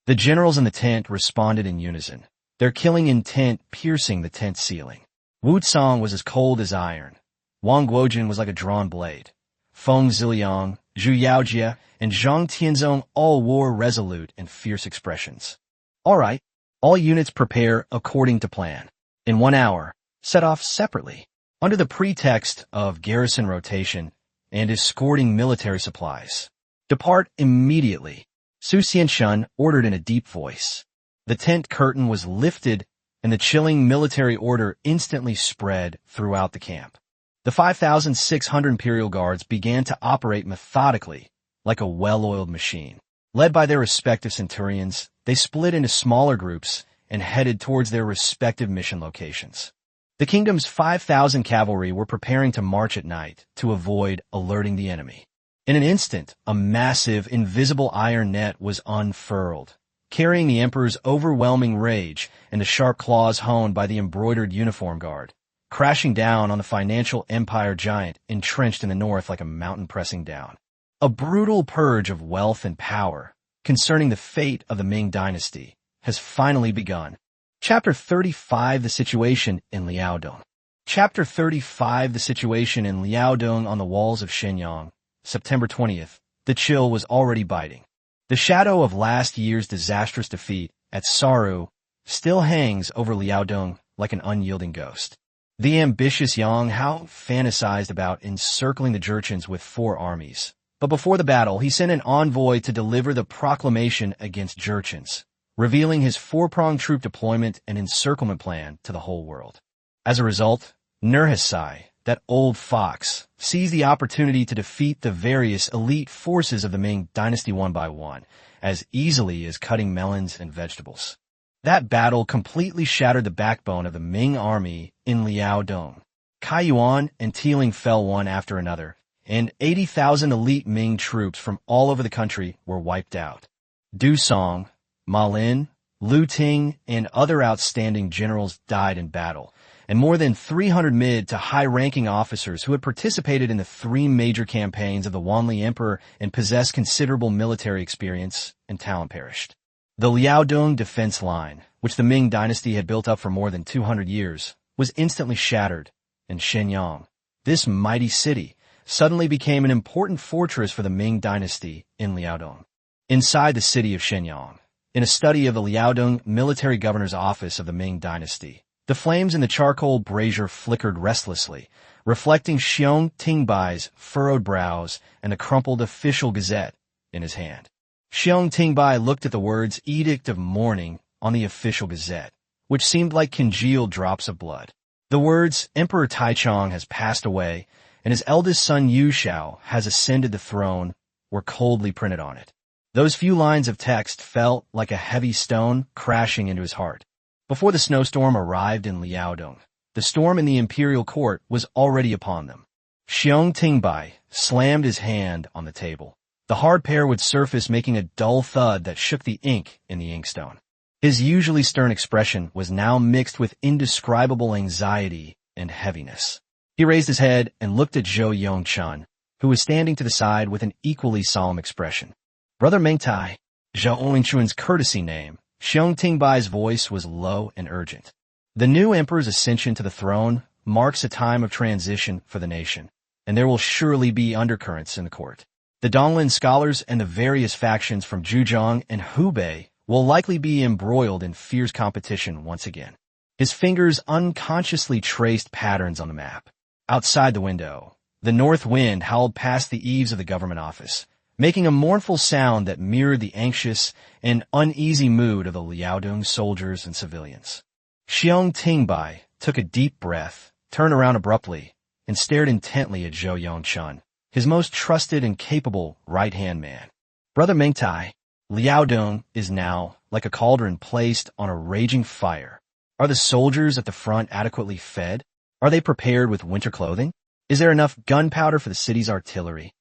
The generals in the tent responded in unison, their killing intent piercing the tent ceiling. Wu Cong was as cold as iron. Wang Guojin was like a drawn blade. Feng Ziliang, Zhu Yaojie, and Zhang Tianzong all wore resolute and fierce expressions. All right, all units prepare according to plan. In 1 hour, set off separately, under the pretext of garrison rotation and escorting military supplies. Depart immediately, Su Xianshun ordered in a deep voice. The tent curtain was lifted, and the chilling military order instantly spread throughout the camp. The 5,600 Imperial Guards began to operate methodically, like a well-oiled machine. Led by their respective centurions, they split into smaller groups and headed towards their respective mission locations. The kingdom's 5,000 cavalry were preparing to march at night to avoid alerting the enemy. In an instant, a massive, invisible iron net was unfurled, carrying the emperor's overwhelming rage and the sharp claws honed by the embroidered uniform guard, crashing down on the financial empire giant entrenched in the north like a mountain pressing down. A brutal purge of wealth and power concerning the fate of the Ming dynasty has finally begun. Chapter 35, The Situation in Liaodong. Chapter 35, The Situation in Liaodong. On the walls of Shenyang, September 20th, the chill was already biting. The shadow of last year's disastrous defeat at Saru still hangs over Liaodong like an unyielding ghost. The ambitious Yang Hao fantasized about encircling the Jurchens with 4 armies. But before the battle, he sent an envoy to deliver the proclamation against Jurchens, revealing his 4-pronged troop deployment and encirclement plan to the whole world. As a result, Nurhaci, that old fox, seized the opportunity to defeat the various elite forces of the Ming dynasty one by one, as easily as cutting melons and vegetables. That battle completely shattered the backbone of the Ming army in Liaodong. Cai Yuan and Tiling fell one after another, and 80,000 elite Ming troops from all over the country were wiped out. Du Song, Ma Lin, Lu Ting, and other outstanding generals died in battle, and more than 300 mid to high-ranking officers who had participated in the 3 major campaigns of the Wanli Emperor and possessed considerable military experience and talent perished. The Liaodong defense line, which the Ming dynasty had built up for more than 200 years, was instantly shattered, and Shenyang, this mighty city, suddenly became an important fortress for the Ming dynasty in Liaodong. Inside the city of Shenyang, in a study of the Liaodong military governor's office of the Ming dynasty, the flames in the charcoal brazier flickered restlessly, reflecting Xiong Tingbai's furrowed brows and the crumpled official gazette in his hand. Xiong Tingbai looked at the words Edict of Mourning on the official gazette, which seemed like congealed drops of blood. The words Emperor Taichung has passed away and his eldest son Yu Shao has ascended the throne were coldly printed on it. Those few lines of text felt like a heavy stone crashing into his heart. Before the snowstorm arrived in Liaodong, the storm in the imperial court was already upon them. Xiong Tingbai slammed his hand on the table. The hard pear would surface, making a dull thud that shook the ink in the inkstone. His usually stern expression was now mixed with indescribable anxiety and heaviness. He raised his head and looked at Zhou Yongchun, who was standing to the side with an equally solemn expression. Brother Mengtai, Zhou Yongchun's courtesy name, Xiong Tingbai's voice was low and urgent. The new emperor's ascension to the throne marks a time of transition for the nation, and there will surely be undercurrents in the court. The Donglin scholars and the various factions from Zhejiang and Hubei will likely be embroiled in fierce competition once again. His fingers unconsciously traced patterns on the map. Outside the window, the north wind howled past the eaves of the government office, making a mournful sound that mirrored the anxious and uneasy mood of the Liaodong soldiers and civilians. Xiong Tingbai took a deep breath, turned around abruptly, and stared intently at Zhou Yongchun, his most trusted and capable right-hand man. Brother Mengtai, Liaodong is now like a cauldron placed on a raging fire. Are the soldiers at the front adequately fed? Are they prepared with winter clothing? Is there enough gunpowder for the city's artillery?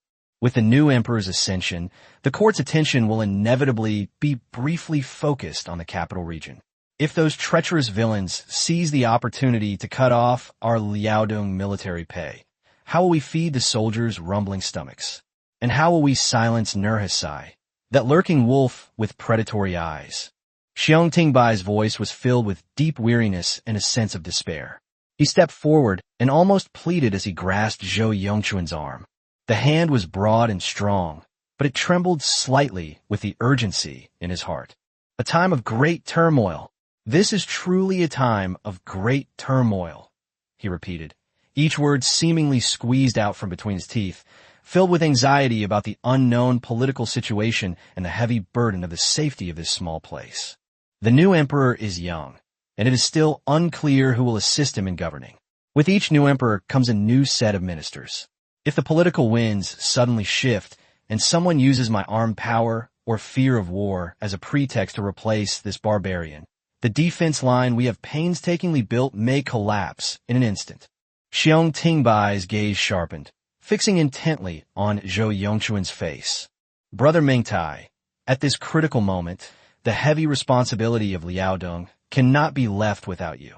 With the new emperor's ascension, the court's attention will inevitably be briefly focused on the capital region. If those treacherous villains seize the opportunity to cut off our Liaodong military pay, how will we feed the soldiers' rumbling stomachs? And how will we silence Nurhasai, that lurking wolf with predatory eyes? Xiong Tingbai's voice was filled with deep weariness and a sense of despair. He stepped forward and almost pleaded as he grasped Zhou Yongchun's arm. The hand was broad and strong, but it trembled slightly with the urgency in his heart. A time of great turmoil. This is truly a time of great turmoil, he repeated, each word seemingly squeezed out from between his teeth, filled with anxiety about the unknown political situation and the heavy burden of the safety of this small place. The new emperor is young, and it is still unclear who will assist him in governing. With each new emperor comes a new set of ministers. If the political winds suddenly shift and someone uses my armed power or fear of war as a pretext to replace this barbarian, the defense line we have painstakingly built may collapse in an instant. Xiong Tingbai's gaze sharpened, fixing intently on Zhou Yongchun's face. Brother Mengtai, at this critical moment, the heavy responsibility of Liaodong cannot be left without you.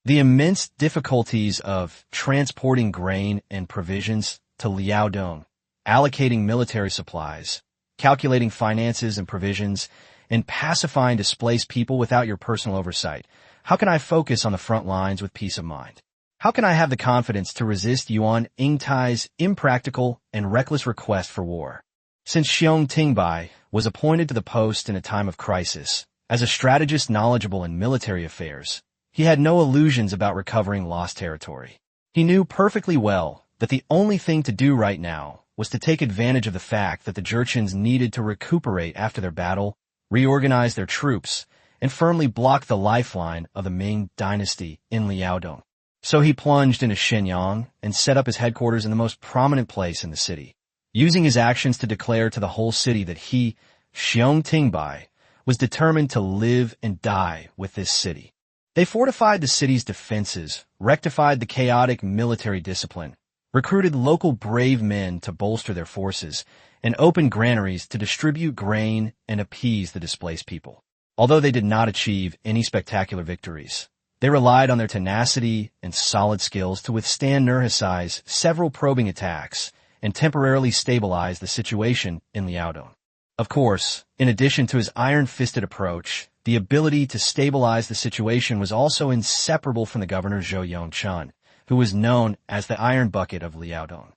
The immense difficulties of transporting grain and provisions to Liaodong, allocating military supplies, calculating finances and provisions, and pacifying displaced people without your personal oversight. How can I focus on the front lines with peace of mind? How can I have the confidence to resist Yuan Yingtai's impractical and reckless request for war? Since Xiong Tingbai was appointed to the post in a time of crisis, as a strategist knowledgeable in military affairs, he had no illusions about recovering lost territory. He knew perfectly well that the only thing to do right now was to take advantage of the fact that the Jurchens needed to recuperate after their battle, reorganize their troops, and firmly block the lifeline of the Ming dynasty in Liaodong. So he plunged into Shenyang and set up his headquarters in the most prominent place in the city, using his actions to declare to the whole city that he, Xiong Tingbai, was determined to live and die with this city. They fortified the city's defenses, rectified the chaotic military discipline, recruited local brave men to bolster their forces, and opened granaries to distribute grain and appease the displaced people. Although they did not achieve any spectacular victories, they relied on their tenacity and solid skills to withstand Nurhasai's several probing attacks and temporarily stabilize the situation in Liaodong. Of course, in addition to his iron-fisted approach, the ability to stabilize the situation was also inseparable from the governor Zhou Yongchun, who was known as the Iron Bucket of Liaodong.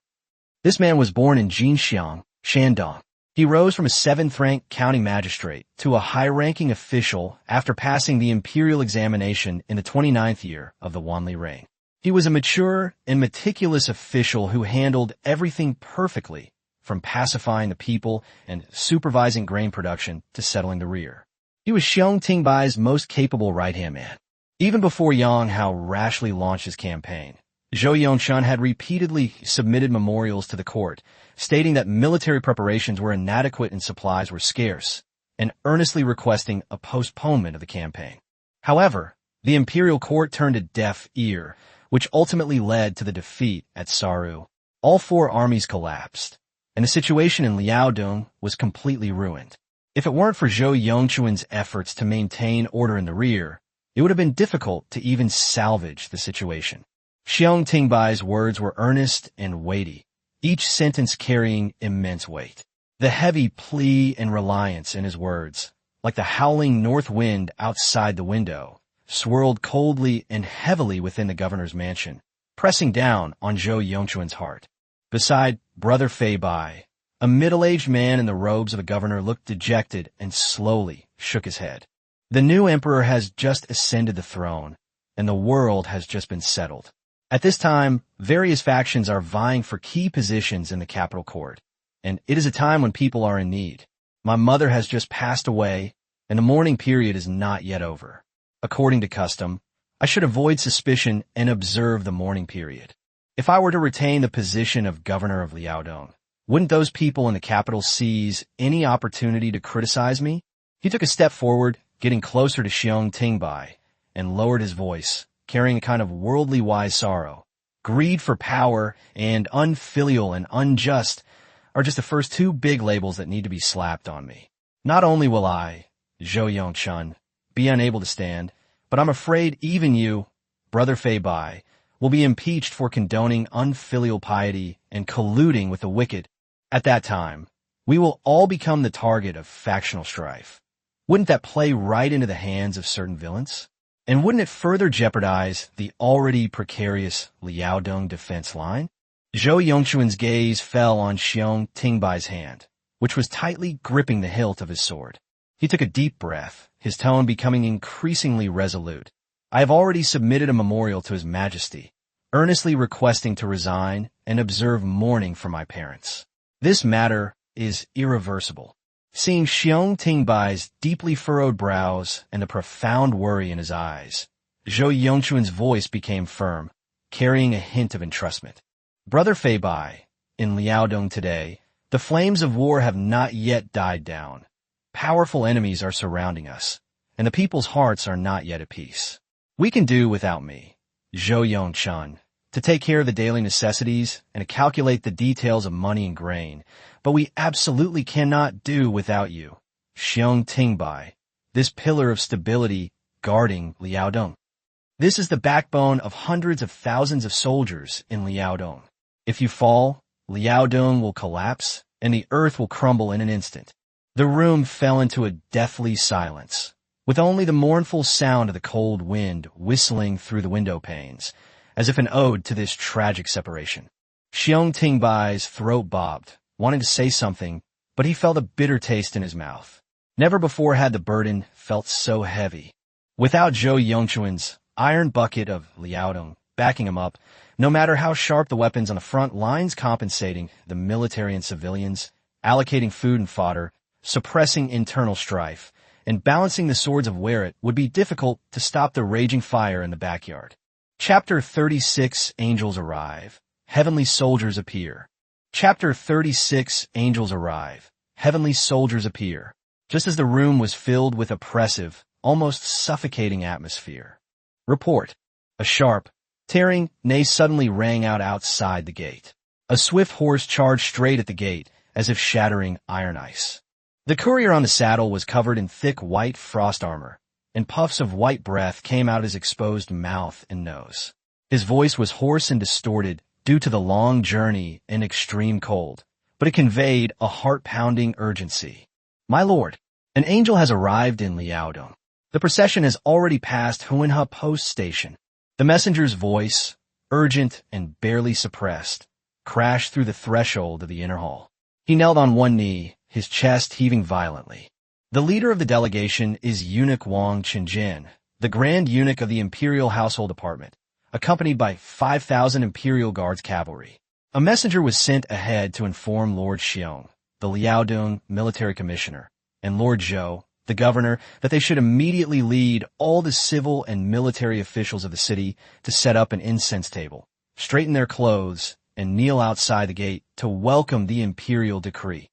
This man was born in Jinxiang, Shandong. He rose from a 7th-rank county magistrate to a high-ranking official after passing the imperial examination in the 29th year of the Wanli reign. He was a mature and meticulous official who handled everything perfectly, from pacifying the people and supervising grain production to settling the rear. He was Xiong Tingbai's most capable right-hand man. Even before Yang Hao rashly launched his campaign, Zhou Yongchun had repeatedly submitted memorials to the court, stating that military preparations were inadequate and supplies were scarce, and earnestly requesting a postponement of the campaign. However, the imperial court turned a deaf ear, which ultimately led to the defeat at Saru. All 4 armies collapsed, and the situation in Liaodong was completely ruined. If it weren't for Zhou Yongchun's efforts to maintain order in the rear, it would have been difficult to even salvage the situation. Xiong Tingbai's words were earnest and weighty, each sentence carrying immense weight. The heavy plea and reliance in his words, like the howling north wind outside the window, swirled coldly and heavily within the governor's mansion, pressing down on Zhou Yongchun's heart. Beside Brother Fei Bai, A middle-aged man in the robes of a governor looked dejected and slowly shook his head. The new emperor has just ascended the throne, and the world has just been settled. At this time, various factions are vying for key positions in the capital court, and it is a time when people are in need. My mother has just passed away, and the mourning period is not yet over. According to custom, I should avoid suspicion and observe the mourning period. If I were to retain the position of governor of Liaodong, wouldn't those people in the capital seize any opportunity to criticize me? He took a step forward, getting closer to Xiong Tingbai, and lowered his voice, carrying a kind of worldly wise sorrow. Greed for power and unfilial and unjust are just the first two big labels that need to be slapped on me. Not only will I, Zhou Yongchun, be unable to stand, but I'm afraid even you, Brother Fei Bai, will be impeached for condoning unfilial piety and colluding with the wicked. At that time, we will all become the target of factional strife. Wouldn't that play right into the hands of certain villains? And wouldn't it further jeopardize the already precarious Liaodong defense line? Zhou Yongchuan's gaze fell on Xiong Tingbai's hand, which was tightly gripping the hilt of his sword. He took a deep breath, his tone becoming increasingly resolute. I have already submitted a memorial to His Majesty, earnestly requesting to resign and observe mourning for my parents. This matter is irreversible. Seeing Xiong Tingbai's deeply furrowed brows and a profound worry in his eyes, Zhou Yongchuan's voice became firm, carrying a hint of entrustment. Brother Fei Bai, in Liaodong today, the flames of war have not yet died down. Powerful enemies are surrounding us, and the people's hearts are not yet at peace. We can do without me, Zhou Yongchun, to take care of the daily necessities and to calculate the details of money and grain, but we absolutely cannot do without you, Xiong Tingbai, this pillar of stability guarding Liaodong. This is the backbone of hundreds of thousands of soldiers in Liaodong. If you fall, Liaodong will collapse, and the earth will crumble in an instant. The room fell into a deathly silence, with only the mournful sound of the cold wind whistling through the window panes, as if an ode to this tragic separation. Xiong Tingbai's throat bobbed, wanting to say something, but he felt a bitter taste in his mouth. Never before had the burden felt so heavy. Without Zhou Yongchuan's iron bucket of Liaodong backing him up, no matter how sharp the weapons on the front lines compensating the military and civilians, allocating food and fodder, suppressing internal strife, and balancing the swords of Werit would be difficult to stop the raging fire in the backyard. Chapter 36 Angels Arrive. Heavenly Soldiers Appear. Chapter 36 Angels Arrive. Heavenly Soldiers Appear. Just as the room was filled with oppressive, almost suffocating atmosphere. Report. A sharp, tearing neigh suddenly rang out outside the gate. A swift horse charged straight at the gate, as if shattering iron ice. The courier on the saddle was covered in thick white frost armor, and puffs of white breath came out his exposed mouth and nose. His voice was hoarse and distorted due to the long journey and extreme cold, but it conveyed a heart-pounding urgency. My lord, an angel has arrived in Liaodong. The procession has already passed Huinhe Post Station. The messenger's voice, urgent and barely suppressed, crashed through the threshold of the inner hall. He knelt on one knee, his chest heaving violently. The leader of the delegation is Eunuch Wang Qinjian, the Grand Eunuch of the Imperial Household Department, accompanied by 5,000 Imperial Guards cavalry. A messenger was sent ahead to inform Lord Xiong, the Liaodong military commissioner, and Lord Zhou, the governor, that they should immediately lead all the civil and military officials of the city to set up an incense table, straighten their clothes, and kneel outside the gate to welcome the imperial decree.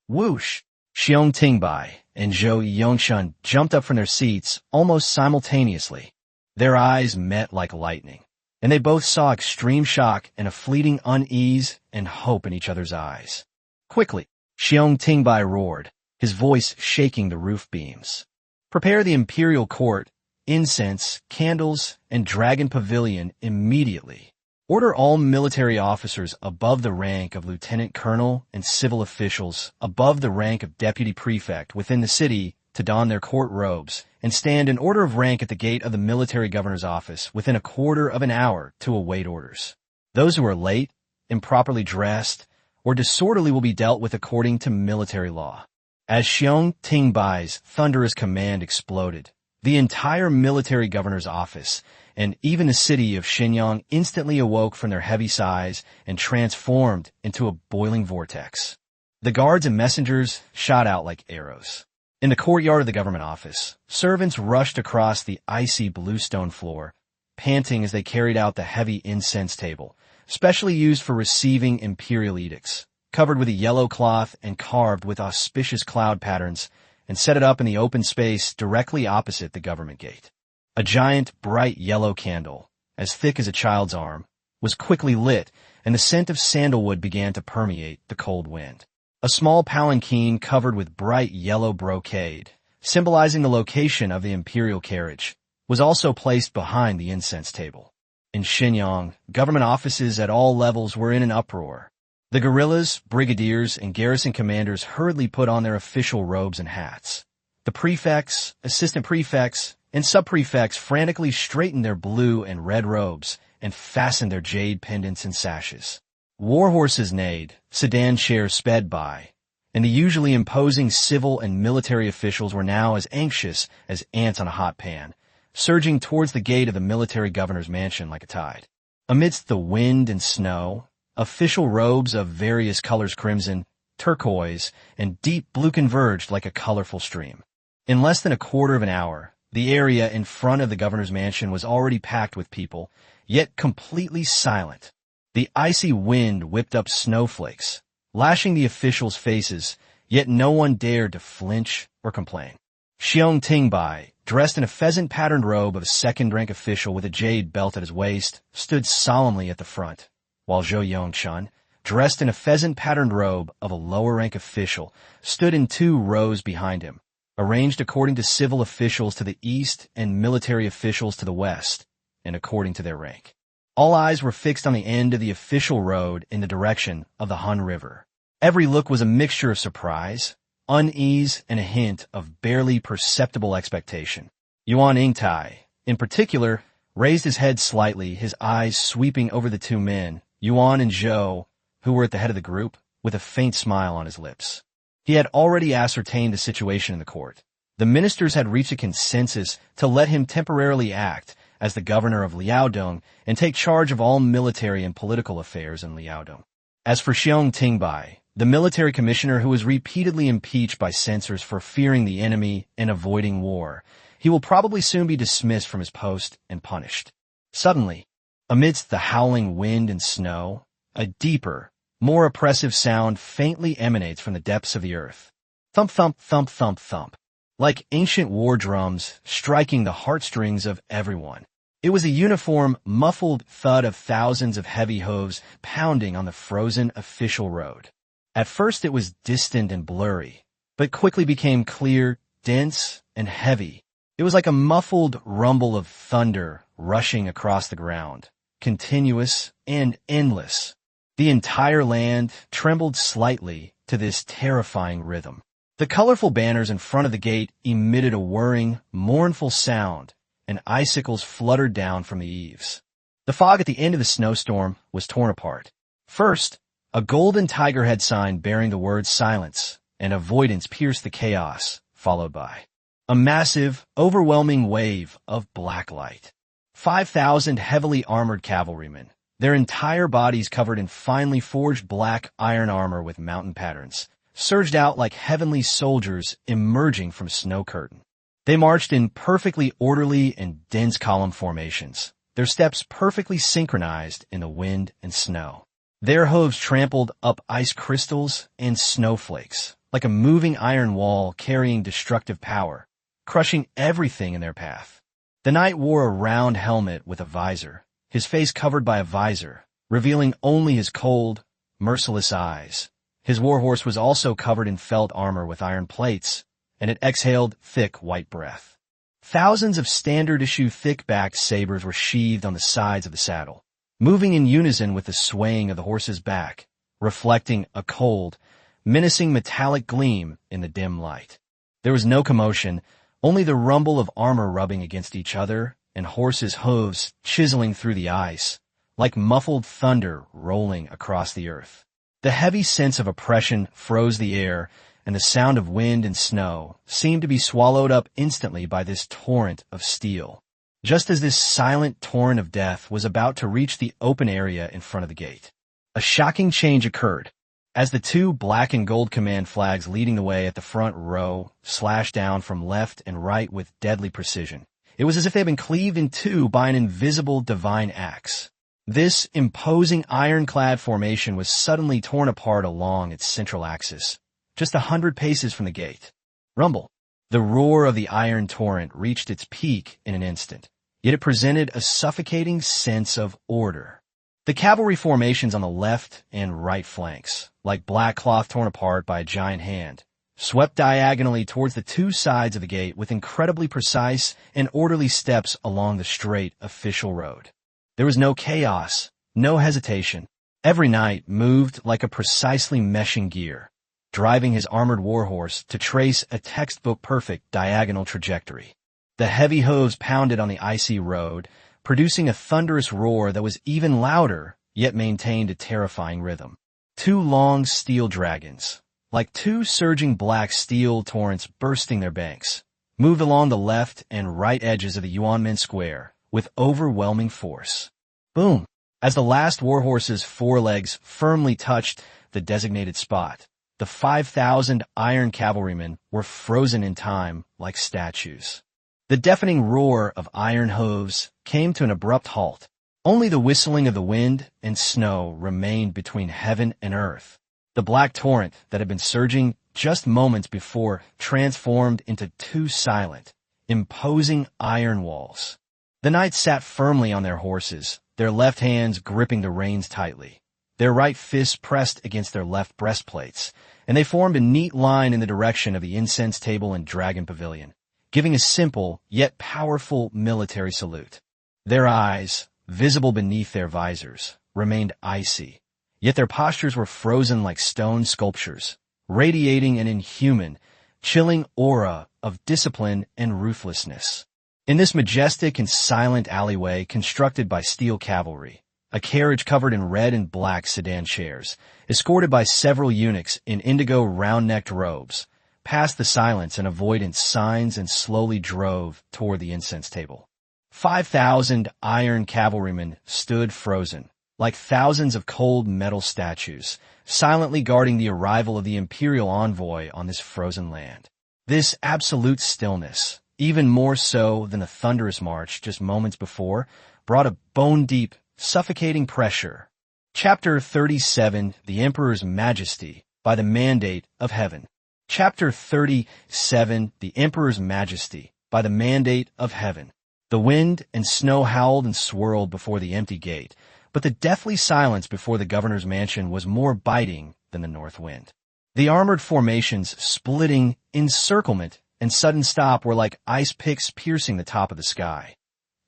Whoosh! Xiong Tingbai and Zhou Yongchun jumped up from their seats almost simultaneously. Their eyes met like lightning, and they both saw extreme shock and a fleeting unease and hope in each other's eyes. Quickly, Xiong Tingbai roared, his voice shaking the roof beams. Prepare the imperial court, incense, candles, and dragon pavilion immediately. Order all military officers above the rank of lieutenant colonel and civil officials above the rank of deputy prefect within the city to don their court robes and stand in order of rank at the gate of the military governor's office within a quarter of an hour to await orders. Those who are late, improperly dressed, or disorderly will be dealt with according to military law. As Xiong Tingbai's thunderous command exploded, the entire military governor's office and even the city of Shenyang instantly awoke from their heavy sighs and transformed into a boiling vortex. The guards and messengers shot out like arrows. In the courtyard of the government office, servants rushed across the icy blue stone floor, panting as they carried out the heavy incense table, specially used for receiving imperial edicts, covered with a yellow cloth and carved with auspicious cloud patterns, and set it up in the open space directly opposite the government gate. A giant, bright yellow candle, as thick as a child's arm, was quickly lit, and the scent of sandalwood began to permeate the cold wind. A small palanquin covered with bright yellow brocade, symbolizing the location of the imperial carriage, was also placed behind the incense table. In Shenyang, government offices at all levels were in an uproar. The guerrillas, brigadiers, and garrison commanders hurriedly put on their official robes and hats. The prefects, assistant prefects, and sub-prefects frantically straightened their blue and red robes and fastened their jade pendants and sashes. War horses neighed, sedan chairs sped by, and the usually imposing civil and military officials were now as anxious as ants on a hot pan, surging towards the gate of the military governor's mansion like a tide. Amidst the wind and snow, official robes of various colors, crimson, turquoise, and deep blue, converged like a colorful stream. In less than a quarter of an hour, the area in front of the governor's mansion was already packed with people, yet completely silent. The icy wind whipped up snowflakes, lashing the officials' faces, yet no one dared to flinch or complain. Xiong Tingbai, dressed in a pheasant-patterned robe of a second-rank official with a jade belt at his waist, stood solemnly at the front, while Zhou Yongchun, dressed in a pheasant-patterned robe of a lower-rank official, stood in 2 rows behind him, arranged according to civil officials to the east and military officials to the west, and according to their rank. All eyes were fixed on the end of the official road in the direction of the Han River. Every look was a mixture of surprise, unease, and a hint of barely perceptible expectation. Yuan Yingtai, in particular, raised his head slightly, his eyes sweeping over the 2 men, Yuan and Zhou, who were at the head of the group, with a faint smile on his lips. He had already ascertained the situation in the court. The ministers had reached a consensus to let him temporarily act as the governor of Liaodong and take charge of all military and political affairs in Liaodong. As for Xiong Tingbai, the military commissioner who was repeatedly impeached by censors for fearing the enemy and avoiding war, he will probably soon be dismissed from his post and punished. Suddenly, amidst the howling wind and snow, a deeper, more oppressive sound faintly emanates from the depths of the earth. Thump, thump, thump, thump, thump. Like ancient war drums striking the heartstrings of everyone. It was a uniform, muffled thud of thousands of heavy hooves pounding on the frozen official road. At first it was distant and blurry, but quickly became clear, dense, and heavy. It was like a muffled rumble of thunder rushing across the ground, continuous and endless. The entire land trembled slightly to this terrifying rhythm. The colorful banners in front of the gate emitted a whirring, mournful sound, and icicles fluttered down from the eaves. The fog at the end of the snowstorm was torn apart. First, a golden tiger head sign bearing the words silence and avoidance pierced the chaos, followed by a massive, overwhelming wave of black light. 5,000 heavily armored cavalrymen, their entire bodies covered in finely forged black iron armor with mountain patterns, surged out like heavenly soldiers emerging from snow curtain. They marched in perfectly orderly and dense column formations, their steps perfectly synchronized in the wind and snow. Their hooves trampled up ice crystals and snowflakes, like a moving iron wall carrying destructive power, crushing everything in their path. The knight wore a round helmet with a visor, his face covered by a visor, revealing only his cold, merciless eyes. His warhorse was also covered in felt armor with iron plates, and it exhaled thick white breath. Thousands of standard-issue thick-backed sabers were sheathed on the sides of the saddle, moving in unison with the swaying of the horse's back, reflecting a cold, menacing metallic gleam in the dim light. There was no commotion, only the rumble of armor rubbing against each other and horses' hooves chiseling through the ice, like muffled thunder rolling across the earth. The heavy sense of oppression froze the air, and the sound of wind and snow seemed to be swallowed up instantly by this torrent of steel. Just as this silent torrent of death was about to reach the open area in front of the gate, a shocking change occurred. As the two black and gold command flags leading the way at the front row slashed down from left and right with deadly precision, it was as if they had been cleaved in two by an invisible divine axe. This imposing ironclad formation was suddenly torn apart along its central axis, just 100 paces from the gate. Rumble. The roar of the iron torrent reached its peak in an instant, yet it presented a suffocating sense of order. The cavalry formations on the left and right flanks, like black cloth torn apart by a giant hand, swept diagonally towards the two sides of the gate with incredibly precise and orderly steps along the straight official road. There was no chaos, no hesitation. Every knight moved like a precisely meshing gear, driving his armored warhorse to trace a textbook-perfect diagonal trajectory. The heavy hooves pounded on the icy road, producing a thunderous roar that was even louder, yet maintained a terrifying rhythm. Two long steel dragons, like two surging black steel torrents bursting their banks, moved along the left and right edges of the Yuanmen Square with overwhelming force. Boom! As the last warhorse's forelegs firmly touched the designated spot, the 5,000 iron cavalrymen were frozen in time like statues. The deafening roar of iron hooves came to an abrupt halt. Only the whistling of the wind and snow remained between heaven and earth. The black torrent that had been surging just moments before transformed into two silent, imposing iron walls. The knights sat firmly on their horses, their left hands gripping the reins tightly, their right fists pressed against their left breastplates, and they formed a neat line in the direction of the incense table and dragon pavilion, giving a simple yet powerful military salute. Their eyes, visible beneath their visors, remained icy, yet their postures were frozen like stone sculptures, radiating an inhuman, chilling aura of discipline and ruthlessness. In this majestic and silent alleyway constructed by steel cavalry, a carriage covered in red and black sedan chairs, escorted by several eunuchs in indigo round-necked robes, passed the silence and avoidance signs and slowly drove toward the incense table. 5,000 iron cavalrymen stood frozen, like thousands of cold metal statues, silently guarding the arrival of the imperial envoy on this frozen land. This absolute stillness, even more so than the thunderous march just moments before, brought a bone-deep, suffocating pressure. Chapter 37, The Emperor's Majesty, by the Mandate of Heaven. Chapter 37, The Emperor's Majesty, by the Mandate of Heaven. The wind and snow howled and swirled before the empty gate, but the deathly silence before the governor's mansion was more biting than the north wind. The armored formations splitting, encirclement, and sudden stop were like ice picks piercing the top of the sky.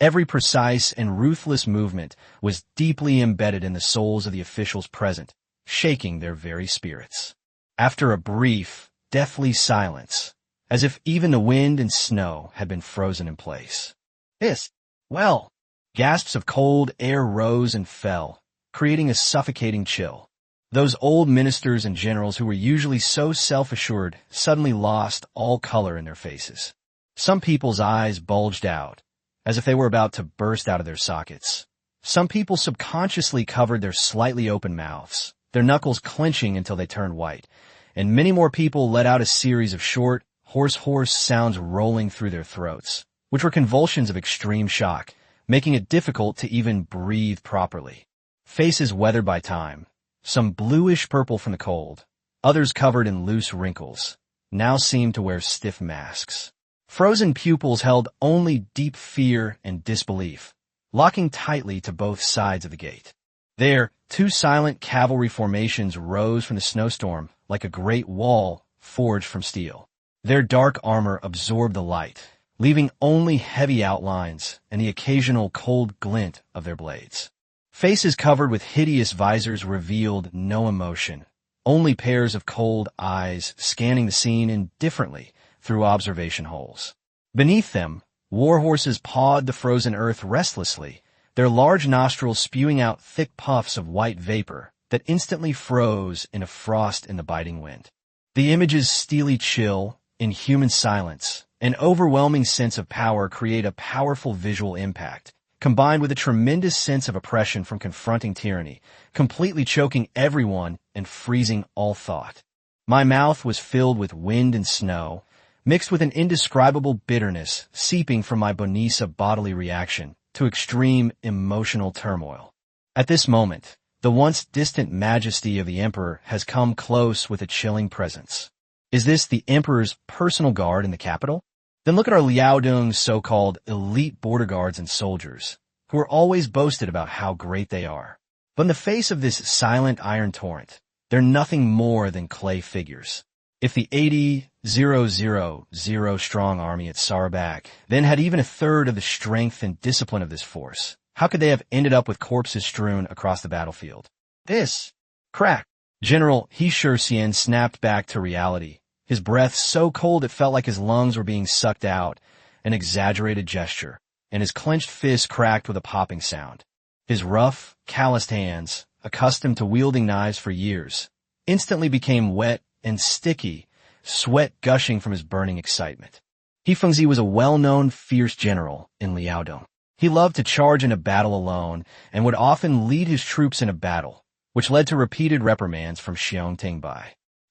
Every precise and ruthless movement was deeply embedded in the souls of the officials present, shaking their very spirits. After a brief, deathly silence, as if even the wind and snow had been frozen in place. Gasps of cold air rose and fell, creating a suffocating chill. Those old ministers and generals who were usually so self-assured suddenly lost all color in their faces. Some people's eyes bulged out, as if they were about to burst out of their sockets. Some people subconsciously covered their slightly open mouths, their knuckles clenching until they turned white, and many more people let out a series of short, hoarse sounds rolling through their throats, which were convulsions of extreme shock, making it difficult to even breathe properly. Faces weathered by time, some bluish-purple from the cold, others covered in loose wrinkles, now seemed to wear stiff masks. Frozen pupils held only deep fear and disbelief, locking tightly to both sides of the gate. There, two silent cavalry formations rose from the snowstorm like a great wall forged from steel. Their dark armor absorbed the light, leaving only heavy outlines and the occasional cold glint of their blades. Faces covered with hideous visors revealed no emotion, only pairs of cold eyes scanning the scene indifferently through observation holes. Beneath them, war horses pawed the frozen earth restlessly, their large nostrils spewing out thick puffs of white vapor that instantly froze in a frost in the biting wind. The image's steely chill, inhuman silence, an overwhelming sense of power create a powerful visual impact, combined with a tremendous sense of oppression from confronting tyranny, completely choking everyone and freezing all thought. My mouth was filled with wind and snow, mixed with an indescribable bitterness seeping from my bonisa bodily reaction to extreme emotional turmoil. At this moment, the once distant majesty of the emperor has come close with a chilling presence. Is this the emperor's personal guard in the capital? Then look at our Liaodong's so-called elite border guards and soldiers, who are always boasted about how great they are. But in the face of this silent iron torrent, they're nothing more than clay figures. If the 80,000 strong army at Sarabak then had even a third of the strength and discipline of this force, how could they have ended up with corpses strewn across the battlefield? This crack. General He Shurxian snapped back to reality, his breath so cold it felt like his lungs were being sucked out, an exaggerated gesture, and his clenched fist cracked with a popping sound. His rough, calloused hands, accustomed to wielding knives for years, instantly became wet and sticky, sweat gushing from his burning excitement. He Fengzi was a well-known, fierce general in Liaodong. He loved to charge in a battle alone and would often lead his troops in a battle, which led to repeated reprimands from Xiong Tingbai.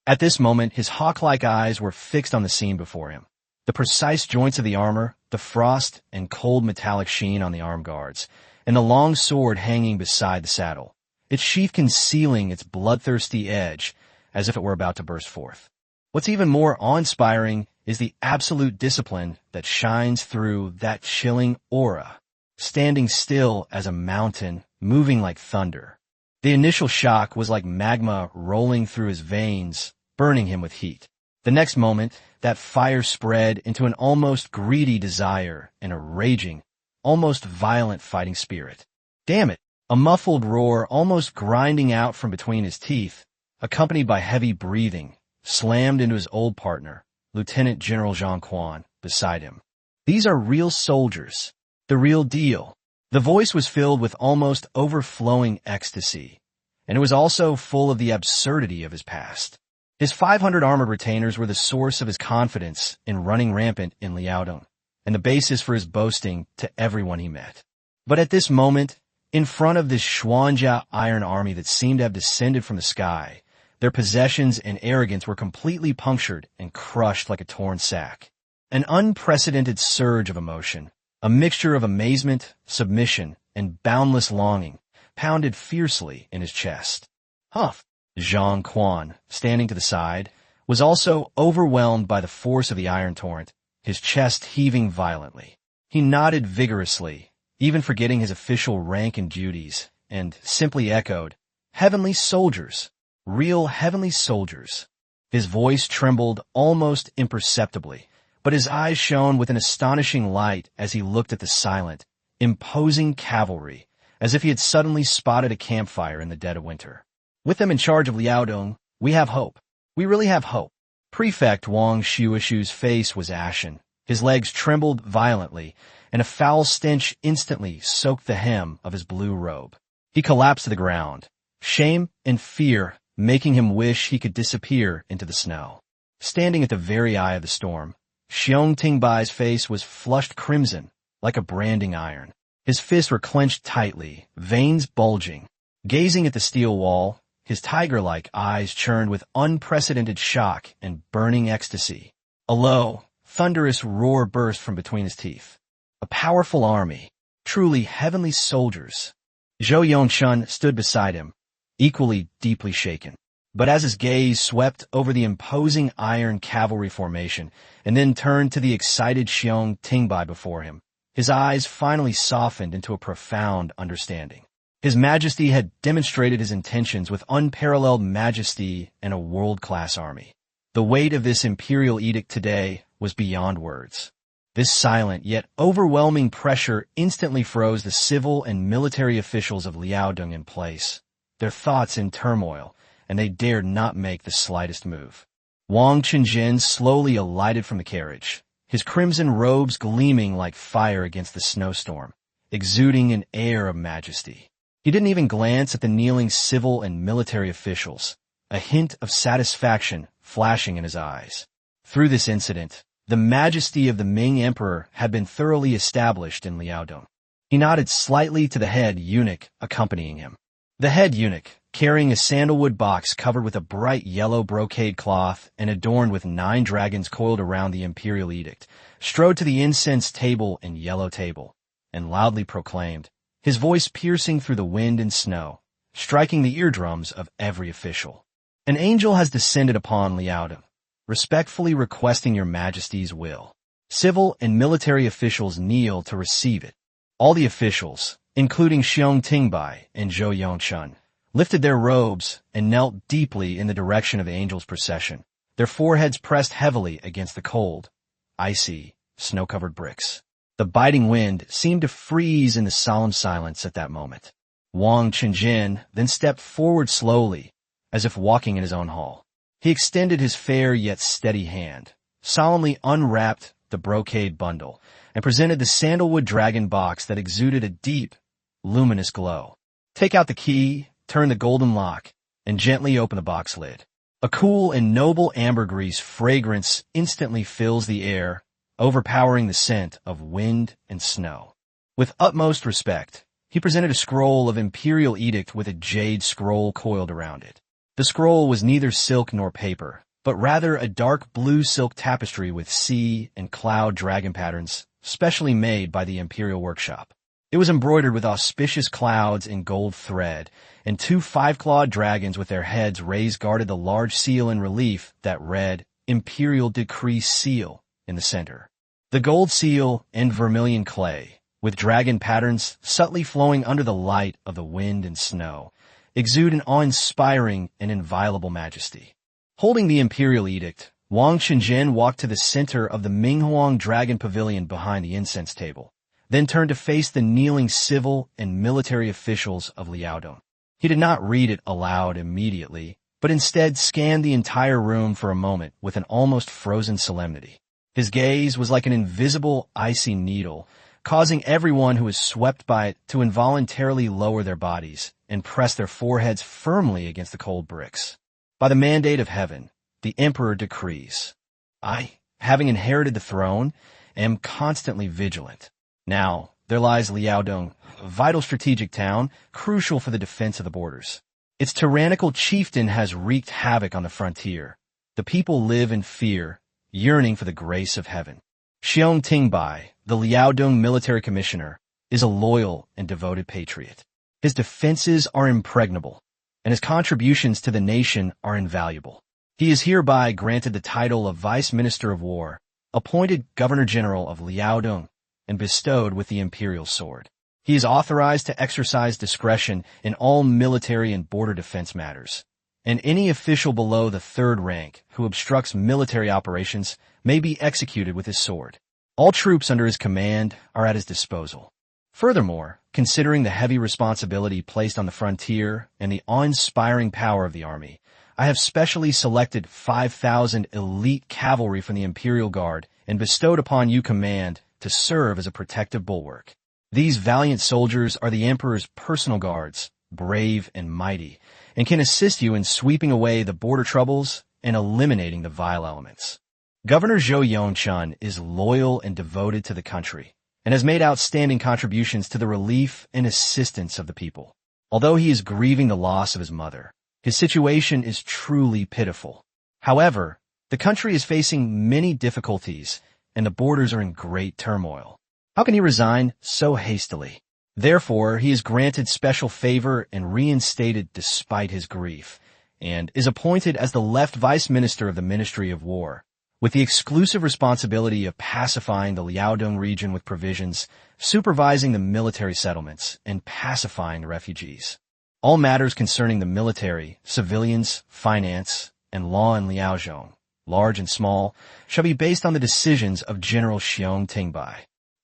At this moment, his hawk-like eyes were fixed on the scene before him. The precise joints of the armor, the frost and cold metallic sheen on the arm guards, and the long sword hanging beside the saddle, its sheath concealing its bloodthirsty edge as if it were about to burst forth. What's even more awe-inspiring is the absolute discipline that shines through that chilling aura, standing still as a mountain, moving like thunder. The initial shock was like magma rolling through his veins, burning him with heat. The next moment, that fire spread into an almost greedy desire and a raging, almost violent fighting spirit. Damn it! A muffled roar almost grinding out from between his teeth, accompanied by heavy breathing, slammed into his old partner, Lieutenant General Zhang Quan, beside him. These are real soldiers. The real deal. The voice was filled with almost overflowing ecstasy, and it was also full of the absurdity of his past. His 500 armored retainers were the source of his confidence in running rampant in Liaodong, and the basis for his boasting to everyone he met. But at this moment, in front of this Xuanjia iron army that seemed to have descended from the sky, their possessions and arrogance were completely punctured and crushed like a torn sack. An unprecedented surge of emotion, a mixture of amazement, submission, and boundless longing, pounded fiercely in his chest. Huff! Zhang Quan, standing to the side, was also overwhelmed by the force of the iron torrent, his chest heaving violently. He nodded vigorously, even forgetting his official rank and duties, and simply echoed, "Heavenly soldiers! Real heavenly soldiers!" His voice trembled almost imperceptibly, but his eyes shone with an astonishing light as he looked at the silent, imposing cavalry, as if he had suddenly spotted a campfire in the dead of winter. With them in charge of Liaodong, we have hope. We really have hope. Prefect Wang Shuishu's face was ashen. His legs trembled violently, and a foul stench instantly soaked the hem of his blue robe. He collapsed to the ground, shame and fear making him wish he could disappear into the snow. Standing at the very eye of the storm, Xiong Tingbai's face was flushed crimson, like a branding iron. His fists were clenched tightly, veins bulging. Gazing at the steel wall, his tiger-like eyes churned with unprecedented shock and burning ecstasy. A low, thunderous roar burst from between his teeth. A powerful army, truly heavenly soldiers. Zhou Yongshun stood beside him, equally deeply shaken. But as his gaze swept over the imposing iron cavalry formation and then turned to the excited Xiong Tingbai before him, his eyes finally softened into a profound understanding. His Majesty had demonstrated his intentions with unparalleled majesty and a world-class army. The weight of this imperial edict today was beyond words. This silent yet overwhelming pressure instantly froze the civil and military officials of Liaodong in place, their thoughts in turmoil, and they dared not make the slightest move. Wang Qingjin slowly alighted from the carriage, his crimson robes gleaming like fire against the snowstorm, exuding an air of majesty. He didn't even glance at the kneeling civil and military officials, a hint of satisfaction flashing in his eyes. Through this incident, the majesty of the Ming emperor had been thoroughly established in Liaodong. He nodded slightly to the head eunuch accompanying him. The head eunuch, carrying a sandalwood box covered with a bright yellow brocade cloth and adorned with 9 dragons coiled around the imperial edict, strode to the incense table and yellow table, and loudly proclaimed, his voice piercing through the wind and snow, striking the eardrums of every official. An angel has descended upon Liaodong, respectfully requesting your majesty's will. Civil and military officials kneel to receive it. All the officials, including Xiong Tingbai and Zhou Yongchun, lifted their robes and knelt deeply in the direction of the angel's procession, their foreheads pressed heavily against the cold, icy, snow-covered bricks. The biting wind seemed to freeze in the solemn silence at that moment. Wang Qingjin then stepped forward slowly, as if walking in his own hall. He extended his fair yet steady hand, solemnly unwrapped the brocade bundle, and presented the sandalwood dragon box that exuded a deep, luminous glow. Take out the key, turn the golden lock, and gently open the box lid. A cool and noble ambergris fragrance instantly fills the air, overpowering the scent of wind and snow. With utmost respect, he presented a scroll of imperial edict with a jade scroll coiled around it. The scroll was neither silk nor paper, but rather a dark blue silk tapestry with sea and cloud dragon patterns, specially made by the Imperial Workshop. It was embroidered with auspicious clouds in gold thread, and 2 5-clawed dragons with their heads raised guarded the large seal in relief that read Imperial Decree Seal in the center. The gold seal and vermilion clay, with dragon patterns subtly flowing under the light of the wind and snow, exude an awe-inspiring and inviolable majesty. Holding the imperial edict, Wang Qingjin walked to the center of the Minghuang Dragon Pavilion behind the incense table, then turned to face the kneeling civil and military officials of Liaodong. He did not read it aloud immediately, but instead scanned the entire room for a moment with an almost frozen solemnity. His gaze was like an invisible, icy needle, causing everyone who was swept by it to involuntarily lower their bodies and press their foreheads firmly against the cold bricks. By the mandate of heaven, the emperor decrees, I, having inherited the throne, am constantly vigilant. Now, there lies Liaodong, a vital strategic town, crucial for the defense of the borders. Its tyrannical chieftain has wreaked havoc on the frontier. The people live in fear, yearning for the grace of heaven. Xiong Tingbai, the Liaodong military commissioner, is a loyal and devoted patriot. His defenses are impregnable, and his contributions to the nation are invaluable. He is hereby granted the title of Vice Minister of War, appointed Governor-General of Liaodong, and bestowed with the imperial sword. He is authorized to exercise discretion in all military and border defense matters, and any official below the 3rd rank who obstructs military operations may be executed with his sword. All troops under his command are at his disposal. Furthermore, considering the heavy responsibility placed on the frontier and the awe-inspiring power of the army, I have specially selected 5,000 elite cavalry from the Imperial Guard and bestowed upon you command to serve as a protective bulwark. These valiant soldiers are the Emperor's personal guards, brave and mighty, and can assist you in sweeping away the border troubles and eliminating the vile elements. Governor Zhou Yongchun is loyal and devoted to the country, and has made outstanding contributions to the relief and assistance of the people. Although he is grieving the loss of his mother, his situation is truly pitiful. However, the country is facing many difficulties, and the borders are in great turmoil. How can he resign so hastily? Therefore, he is granted special favor and reinstated despite his grief, and is appointed as the left vice minister of the Ministry of War, with the exclusive responsibility of pacifying the Liaodong region with provisions, supervising the military settlements, and pacifying the refugees. All matters concerning the military, civilians, finance, and law in Liaozhong, large and small, shall be based on the decisions of General Xiong Tingbai.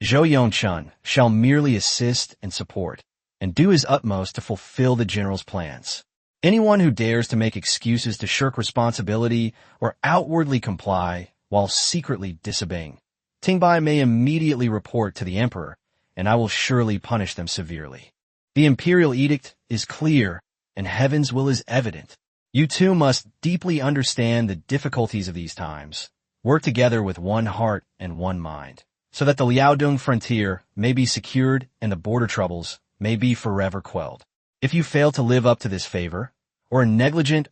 Zhou Yongchun shall merely assist and support, and do his utmost to fulfill the general's plans. Anyone who dares to make excuses to shirk responsibility or outwardly comply while secretly disobeying, Tingbai may immediately report to the emperor, and I will surely punish them severely. The imperial edict is clear, and heaven's will is evident. You too must deeply understand the difficulties of these times. Work together with one heart and one mind, so that the Liaodong frontier may be secured and the border troubles may be forever quelled. If you fail to live up to this favor, or are negligent,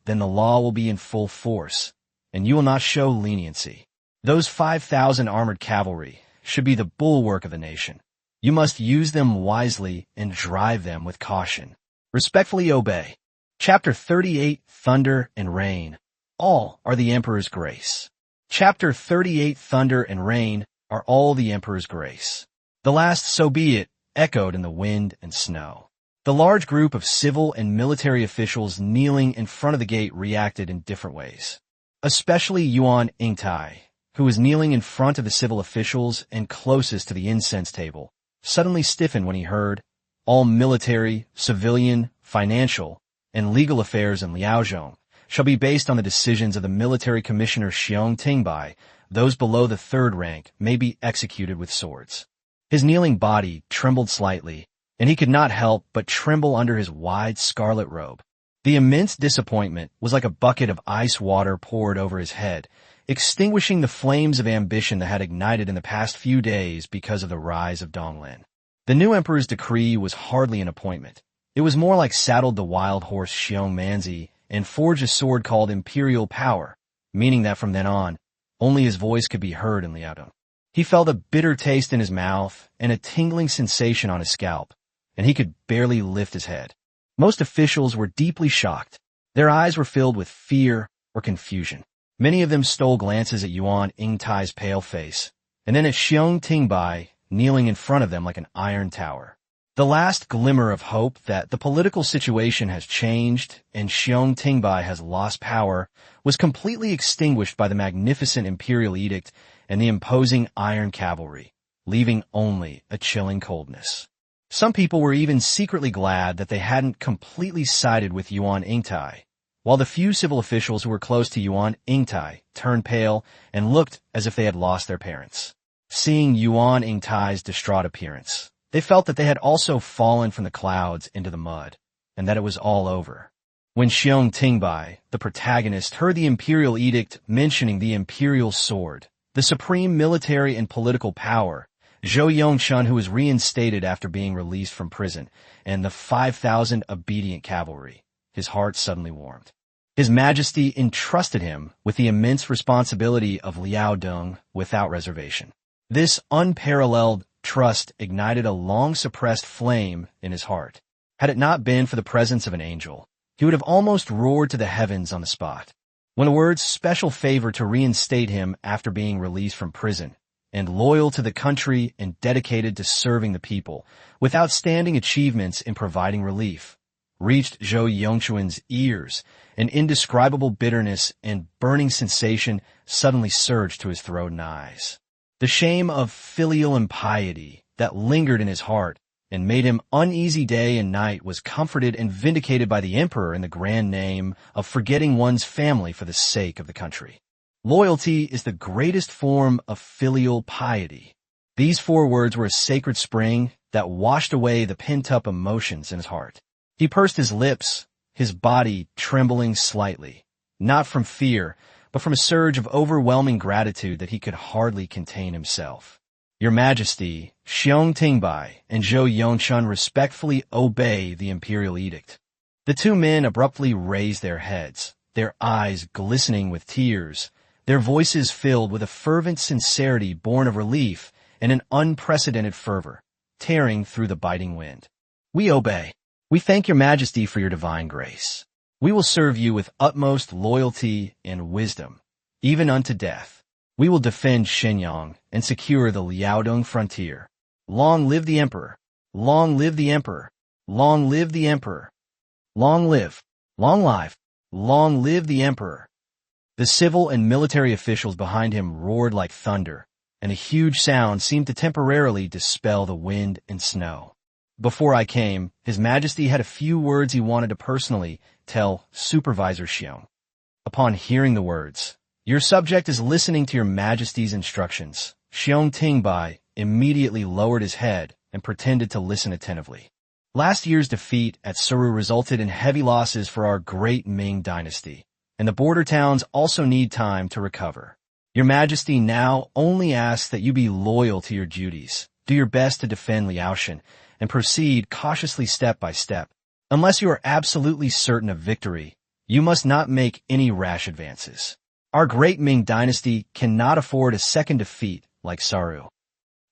then the law will be in full force, and you will not show leniency. Those 5,000 armored cavalry should be the bulwark of the nation. You must use them wisely and drive them with caution. Respectfully obey. Chapter 38, Thunder and Rain. All are the Emperor's grace. Chapter 38, Thunder and Rain are all the Emperor's grace. The last "so be it" echoed in the wind and snow. The large group of civil and military officials kneeling in front of the gate reacted in different ways. Especially Yuan Ingtai, who was kneeling in front of the civil officials and closest to the incense table, suddenly stiffened when he heard, "All military, civilian, financial, and legal affairs in Liaozhong shall be based on the decisions of the military commissioner Xiong Tingbai. Those below the third rank may be executed with swords." His kneeling body trembled slightly, and he could not help but tremble under his wide scarlet robe. The immense disappointment was like a bucket of ice water poured over his head, extinguishing the flames of ambition that had ignited in the past few days because of the rise of Donglin. The new emperor's decree was hardly an appointment. It was more like saddle the wild horse Xiong Manzi and forge a sword called Imperial Power, meaning that from then on, only his voice could be heard in Liaodong. He felt a bitter taste in his mouth and a tingling sensation on his scalp, and he could barely lift his head. Most officials were deeply shocked. Their eyes were filled with fear or confusion. Many of them stole glances at Yuan Ingtai's pale face, and then at Xiong Tingbai kneeling in front of them like an iron tower. The last glimmer of hope that the political situation has changed and Xiong Tingbai has lost power was completely extinguished by the magnificent imperial edict and the imposing iron cavalry, leaving only a chilling coldness. Some people were even secretly glad that they hadn't completely sided with Yuan Ingtai, while the few civil officials who were close to Yuan Ingtai turned pale and looked as if they had lost their parents. Seeing Yuan Ingtai's distraught appearance, they felt that they had also fallen from the clouds into the mud, and that it was all over. When Xiong Tingbai, the protagonist, heard the imperial edict mentioning the imperial sword, the supreme military and political power, Zhou Yongshun, who was reinstated after being released from prison, and the 5,000 obedient cavalry, his heart suddenly warmed. His Majesty entrusted him with the immense responsibility of Liaodong without reservation. This unparalleled trust ignited a long-suppressed flame in his heart. Had it not been for the presence of an angel, he would have almost roared to the heavens on the spot. When the words "special favor to reinstate him after being released from prison," and "loyal to the country and dedicated to serving the people," with outstanding achievements in providing relief, reached Zhou Yongchuan's ears, an indescribable bitterness and burning sensation suddenly surged to his throat and eyes. The shame of filial impiety that lingered in his heart and made him uneasy day and night was comforted and vindicated by the emperor in the grand name of forgetting one's family for the sake of the country. Loyalty is the greatest form of filial piety. These 4 words were a sacred spring that washed away the pent-up emotions in his heart. He pursed his lips, his body trembling slightly, not from fear, but from a surge of overwhelming gratitude that he could hardly contain himself. "Your Majesty, Xiong Tingbai and Zhou Yongshun respectfully obey the imperial edict." The 2 men abruptly raised their heads, their eyes glistening with tears, their voices filled with a fervent sincerity born of relief and an unprecedented fervor, tearing through the biting wind. "We obey. We thank your Majesty for your divine grace. We will serve you with utmost loyalty and wisdom, even unto death. We will defend Shenyang and secure the Liaodong frontier. Long live the Emperor! Long live the Emperor! Long live the Emperor! Long live! Long live! Long live the Emperor!" The civil and military officials behind him roared like thunder, and a huge sound seemed to temporarily dispel the wind and snow. Before I came, His Majesty had a few words he wanted to personally tell Supervisor Xiong. Upon hearing the words, "Your subject is listening to your Majesty's instructions," Xiong Tingbai immediately lowered his head and pretended to listen attentively. Last year's defeat at Suru resulted in heavy losses for our great Ming dynasty, and the border towns also need time to recover. Your Majesty now only asks that you be loyal to your duties, do your best to defend Liaoshen, and proceed cautiously step by step. Unless you are absolutely certain of victory, you must not make any rash advances. Our great Ming dynasty cannot afford a second defeat like Saru.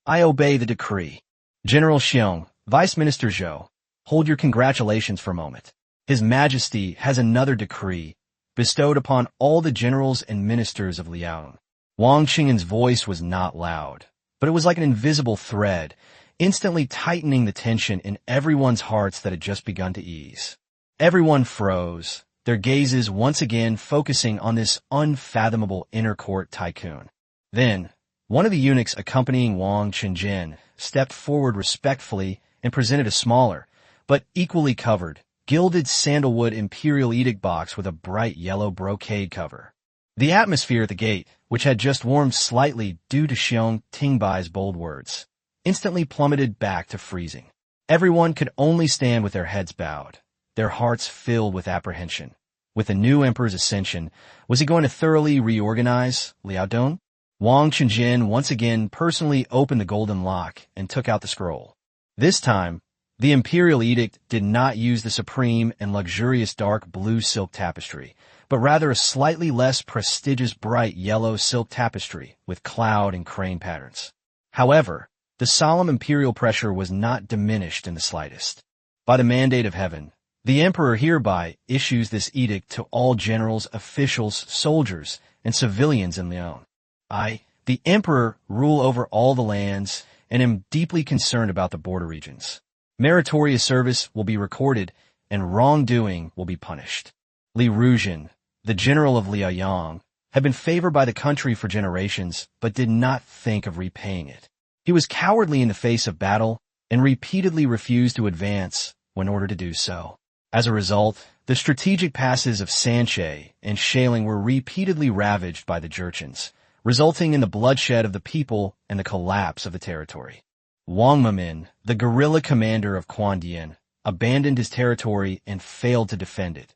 I obey the decree. General Xiong, Vice Minister Zhou, hold your congratulations for a moment. His Majesty has another decree bestowed upon all the generals and ministers of Liaoning. Wang Qingyan's voice was not loud, but it was like an invisible thread, instantly tightening the tension in everyone's hearts that had just begun to ease. Everyone froze, their gazes once again focusing on this unfathomable inner court tycoon. Then, one of the eunuchs accompanying Wang Qingyan stepped forward respectfully and presented a smaller, but equally covered, gilded sandalwood imperial edict box with a bright yellow brocade cover. The atmosphere at the gate, which had just warmed slightly due to Xiong Tingbai's bold words, instantly plummeted back to freezing. Everyone could only stand with their heads bowed, their hearts filled with apprehension. With the new emperor's ascension, was he going to thoroughly reorganize Liaodong? Wang Qingyan once again personally opened the golden lock and took out the scroll. This time, the imperial edict did not use the supreme and luxurious dark blue silk tapestry, but rather a slightly less prestigious bright yellow silk tapestry with cloud and crane patterns. However, the solemn imperial pressure was not diminished in the slightest. By the mandate of heaven, the emperor hereby issues this edict to all generals, officials, soldiers, and civilians in Liaoning. I, the emperor, rule over all the lands and am deeply concerned about the border regions. Meritorious service will be recorded and wrongdoing will be punished. Li Ruzhen, the general of Liaoyang, had been favored by the country for generations, but did not think of repaying it. He was cowardly in the face of battle and repeatedly refused to advance when ordered to do so. As a result, the strategic passes of Sanshe and Shaling were repeatedly ravaged by the Jurchens, resulting in the bloodshed of the people and the collapse of the territory. Wang Mamin, the guerrilla commander of Quandian, abandoned his territory and failed to defend it.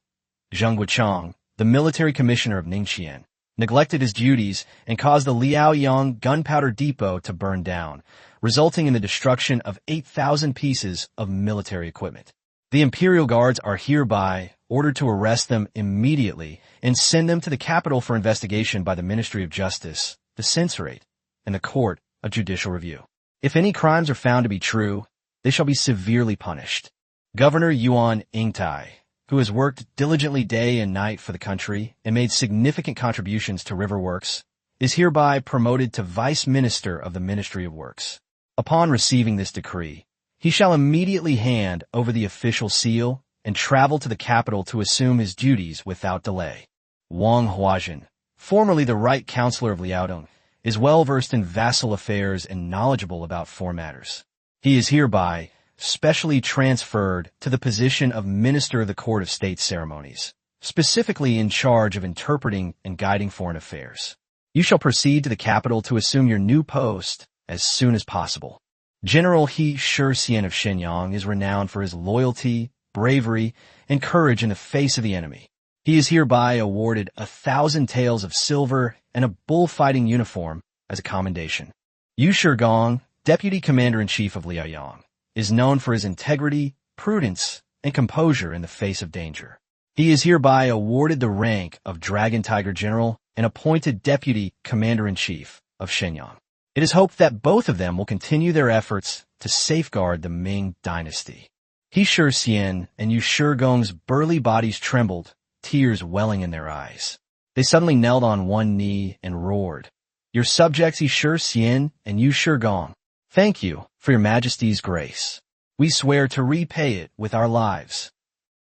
Zheng Guochang, the military commissioner of Ningqian, neglected his duties and caused the Liaoyang gunpowder depot to burn down, resulting in the destruction of 8,000 pieces of military equipment. The Imperial Guards are hereby ordered to arrest them immediately and send them to the capital for investigation by the Ministry of Justice, the Censorate, and the Court of Judicial Review. If any crimes are found to be true, they shall be severely punished. Governor Yuan Ingtai, who has worked diligently day and night for the country and made significant contributions to river works, is hereby promoted to Vice Minister of the Ministry of Works. Upon receiving this decree, he shall immediately hand over the official seal and travel to the capital to assume his duties without delay. Wang Huazhen, formerly the Right Counselor of Liaodong, is well versed in vassal affairs and knowledgeable about foreign matters. He is hereby specially transferred to the position of Minister of the Court of State Ceremonies, specifically in charge of interpreting and guiding foreign affairs. You shall proceed to the capital to assume your new post as soon as possible. General He Shixian of Shenyang is renowned for his loyalty, bravery, and courage in the face of the enemy. He is hereby awarded 1,000 taels of silver and a bullfighting uniform as a commendation. Yu Shigong, Deputy Commander-in-Chief of Liaoyang, is known for his integrity, prudence, and composure in the face of danger. He is hereby awarded the rank of Dragon Tiger General and appointed Deputy Commander-in-Chief of Shenyang. It is hoped that both of them will continue their efforts to safeguard the Ming dynasty. He Shixian and Yu Shigong's burly bodies trembled, tears welling in their eyes. They suddenly knelt on one knee and roared, "Your subjects He Shixian and Yu Shigong, thank you for your Majesty's grace. We swear to repay it with our lives."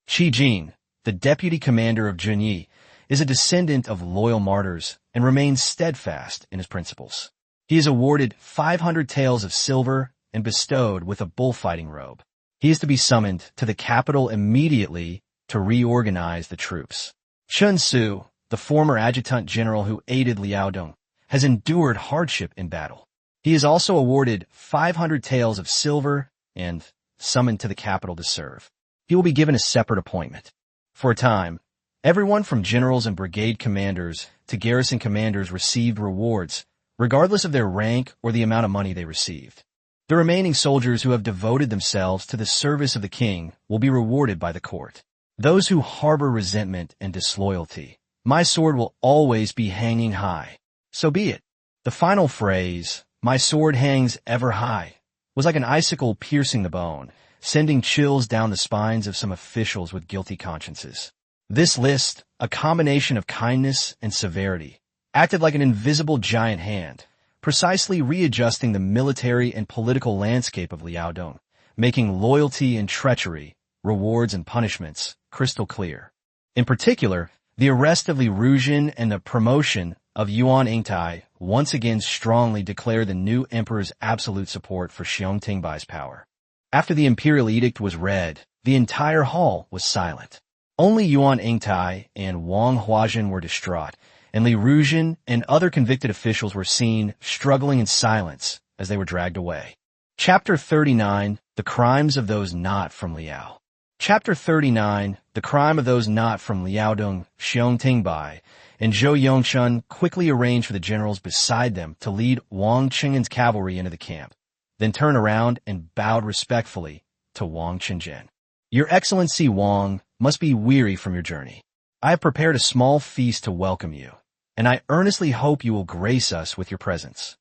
Qi Jin, the deputy commander of Junyi, is a descendant of loyal martyrs and remains steadfast in his principles. He is awarded 500 taels of silver and bestowed with a bullfighting robe. He is to be summoned to the capital immediately to reorganize the troops. Chun Su, the former adjutant general who aided Liaodong, has endured hardship in battle. He is also awarded 500 taels of silver and summoned to the capital to serve. He will be given a separate appointment. For a time, everyone from generals and brigade commanders to garrison commanders received rewards, regardless of their rank or the amount of money they received. The remaining soldiers who have devoted themselves to the service of the king will be rewarded by the court. Those who harbor resentment and disloyalty, my sword will always be hanging high. So be it. The final phrase, my sword hangs ever high, was like an icicle piercing the bone, sending chills down the spines of some officials with guilty consciences. This list, a combination of kindness and severity, acted like an invisible giant hand, precisely readjusting the military and political landscape of Liaodong, making loyalty and treachery, rewards and punishments, crystal clear. In particular, the arrest of Li Ruzhen and the promotion of Yuan Yingtai once again strongly declared the new emperor's absolute support for Xiong Tingbai's power. After the imperial edict was read, the entire hall was silent. Only Yuan Yingtai and Wang Huazhen were distraught, and Li Ruzhen and other convicted officials were seen struggling in silence as they were dragged away. Chapter 39, The Crimes of Those Not from Liao. Chapter 39, The Crime of Those Not from Liaodong, Xiong Tingbai, and Zhou Yongshun quickly arranged for the generals beside them to lead Wang Qing'an's cavalry into the camp, then turned around and bowed respectfully to Wang Qingjian. Your Excellency Wang must be weary from your journey. I have prepared a small feast to welcome you, and I earnestly hope you will grace us with your presence.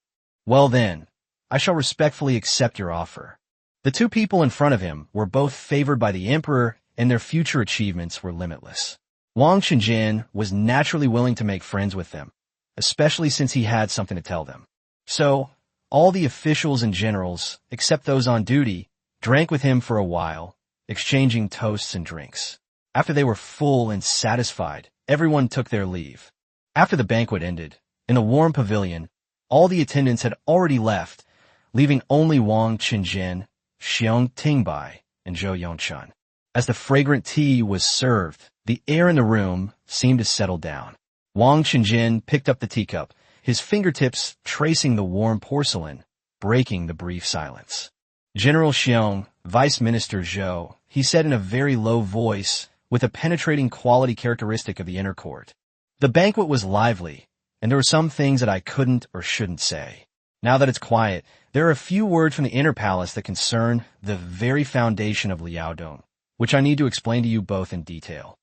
Well then, I shall respectfully accept your offer. The two people in front of him were both favored by the emperor, and their future achievements were limitless. Wang Qingjian was naturally willing to make friends with them, especially since he had something to tell them. So, all the officials and generals, except those on duty, drank with him for a while, exchanging toasts and drinks. After they were full and satisfied, everyone took their leave. After the banquet ended, in the warm pavilion, all the attendants had already left, leaving only Wang Qingjian, Xiong Tingbai, and Zhou Yongshun. As the fragrant tea was served, the air in the room seemed to settle down. Wang Qingjian picked up the teacup, his fingertips tracing the warm porcelain, breaking the brief silence. General Xiong, Vice Minister Zhou, he said in a very low voice, with a penetrating quality characteristic of the inner court. The banquet was lively, and there were some things that I couldn't or shouldn't say. Now that it's quiet, there are a few words from the inner palace that concern the very foundation of Liaodong, which I need to explain to you both in detail.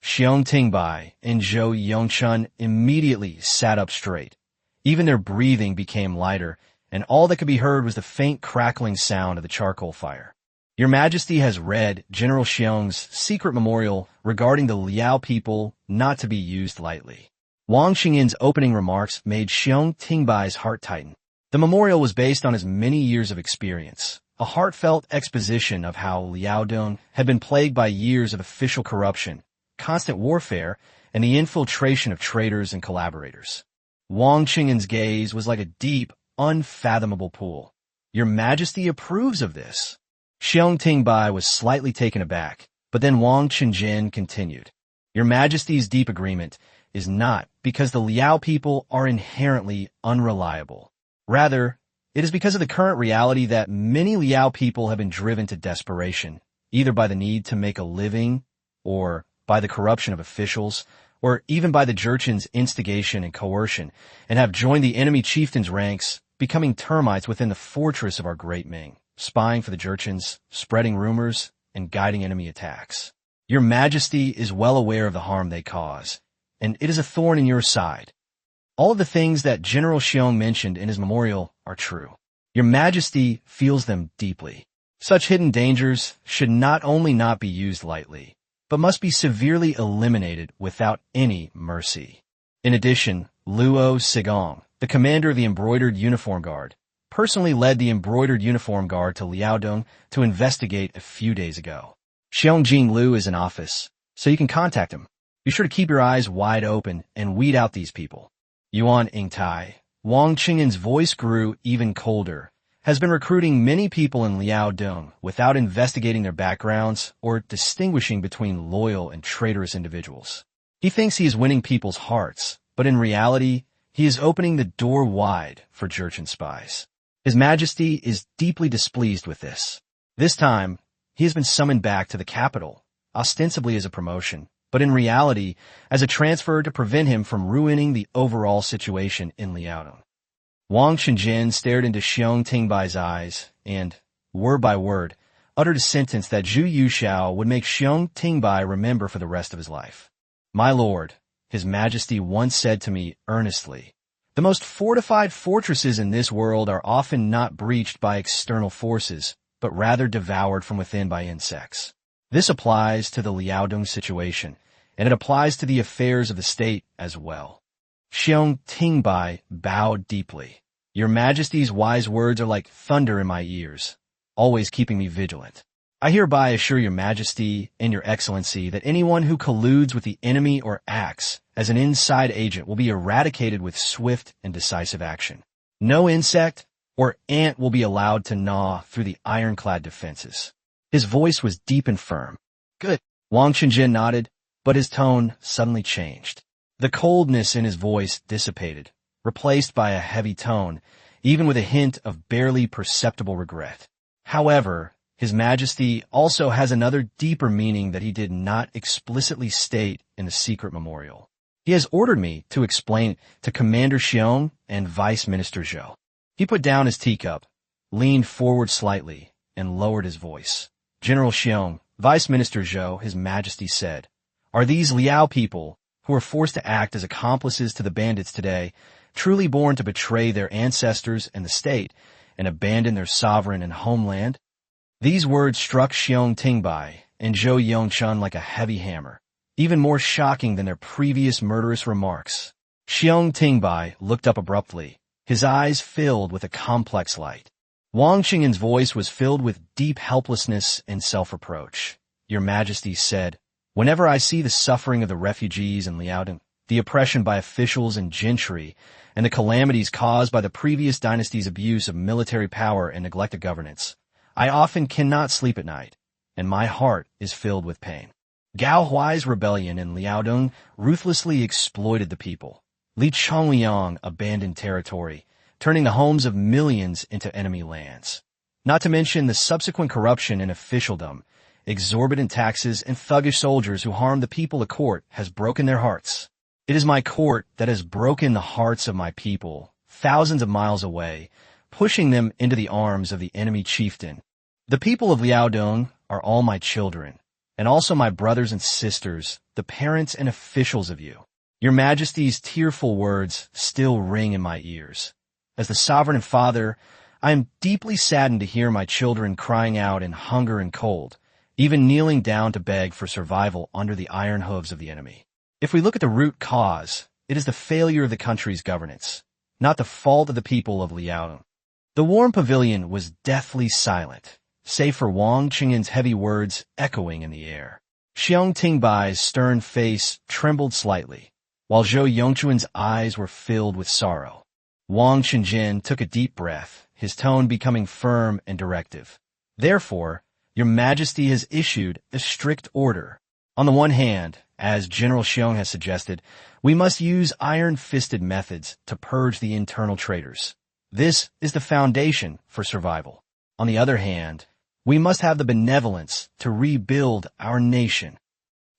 Xiong Tingbai and Zhou Yongshun immediately sat up straight. Even their breathing became lighter, and all that could be heard was the faint crackling sound of the charcoal fire. Your Majesty has read General Xiong's secret memorial regarding the Liao people not to be used lightly. Wang Qing'an's opening remarks made Xiong Tingbai's heart tighten. The memorial was based on his many years of experience, a heartfelt exposition of how Liaodong had been plagued by years of official corruption, constant warfare, and the infiltration of traitors and collaborators. Wang Qing'an's gaze was like a deep, unfathomable pool. Your Majesty approves of this. Xiong Tingbai was slightly taken aback, but then Wang Qingjian continued. Your Majesty's deep agreement is not because the Liao people are inherently unreliable. Rather, it is because of the current reality that many Liao people have been driven to desperation, either by the need to make a living, or by the corruption of officials, or even by the Jurchen's instigation and coercion, and have joined the enemy chieftain's ranks, becoming termites within the fortress of our great Ming, spying for the Jurchens, spreading rumors, and guiding enemy attacks. Your Majesty is well aware of the harm they cause, and it is a thorn in your side. All of the things that General Xiong mentioned in his memorial are true. Your Majesty feels them deeply. Such hidden dangers should not only not be used lightly, but must be severely eliminated without any mercy. In addition, Luo Sigong, the commander of the Embroidered Uniform Guard, personally led the Embroidered Uniform Guard to Liaodong to investigate a few days ago. Xiong Lu is in office, so you can contact him. Be sure to keep your eyes wide open and weed out these people. Yuan Yingtai, Wang Qing'an's voice grew even colder, has been recruiting many people in Liaodong without investigating their backgrounds or distinguishing between loyal and traitorous individuals. He thinks he is winning people's hearts, but in reality, he is opening the door wide for Jurchen spies. His Majesty is deeply displeased with this. This time, He has been summoned back to the capital, ostensibly as a promotion, but in reality as a transfer to prevent him from ruining the overall situation in Liaodong. Wang Qingjin stared into Xiong Tingbai's eyes and, word by word, uttered a sentence that Zhu Yuxiao would make Xiong Tingbai remember for the rest of his life. "My lord," His Majesty once said to me earnestly, "the most fortified fortresses in this world are often not breached by external forces, but rather devoured from within by insects." This applies to the Liaodong situation, and it applies to the affairs of the state as well. Xiong Tingbai bowed deeply. "Your Majesty's wise words are like thunder in my ears, always keeping me vigilant. I hereby assure your Majesty and your Excellency that anyone who colludes with the enemy or acts as an inside agent will be eradicated with swift and decisive action. No insect or ant will be allowed to gnaw through the ironclad defenses." His voice was deep and firm. "Good." Wang Qingjin nodded, but his tone suddenly changed. The coldness in his voice dissipated, replaced by a heavy tone, even with a hint of barely perceptible regret. "However, His Majesty also has another deeper meaning that he did not explicitly state in the secret memorial. He has ordered me to explain to Commander Xiong and Vice Minister Zhou." He put down his teacup, leaned forward slightly, and lowered his voice. "General Xiong, Vice Minister Zhou," His Majesty said, "are these Liao people, who are forced to act as accomplices to the bandits today, truly born to betray their ancestors and the state, and abandon their sovereign and homeland?" These words struck Xiong Tingbai and Zhou Yongchun like a heavy hammer, even more shocking than their previous murderous remarks. Xiong Tingbai looked up abruptly, his eyes filled with a complex light. Wang Qingyin's voice was filled with deep helplessness and self-reproach. "Your Majesty said, whenever I see the suffering of the refugees in Liaodong, the oppression by officials and gentry, and the calamities caused by the previous dynasty's abuse of military power and neglect of governance, I often cannot sleep at night, and my heart is filled with pain." Gao Huai's rebellion in Liaodong ruthlessly exploited the people. Li Chongliang abandoned territory, turning the homes of millions into enemy lands. Not to mention the subsequent corruption in officialdom, exorbitant taxes, and thuggish soldiers who harmed the people of court has broken their hearts. It is my court that has broken the hearts of my people, thousands of miles away, pushing them into the arms of the enemy chieftain. The people of Liaodong are all my children, and also my brothers and sisters, the parents and officials of you. Your Majesty's tearful words still ring in my ears. As the sovereign father, I am deeply saddened to hear my children crying out in hunger and cold, even kneeling down to beg for survival under the iron hooves of the enemy. If we look at the root cause, it is the failure of the country's governance, not the fault of the people of Liaodong. The warm pavilion was deathly silent, save for Wang Qingyin's heavy words echoing in the air. Xiong Tingbai's stern face trembled slightly, while Zhou Yongchuan's eyes were filled with sorrow. Wang Qingjin took a deep breath, his tone becoming firm and directive. "Therefore, your Majesty has issued a strict order. On the one hand, as General Xiong has suggested, we must use iron-fisted methods to purge the internal traitors. This is the foundation for survival. On the other hand, we must have the benevolence to rebuild our nation."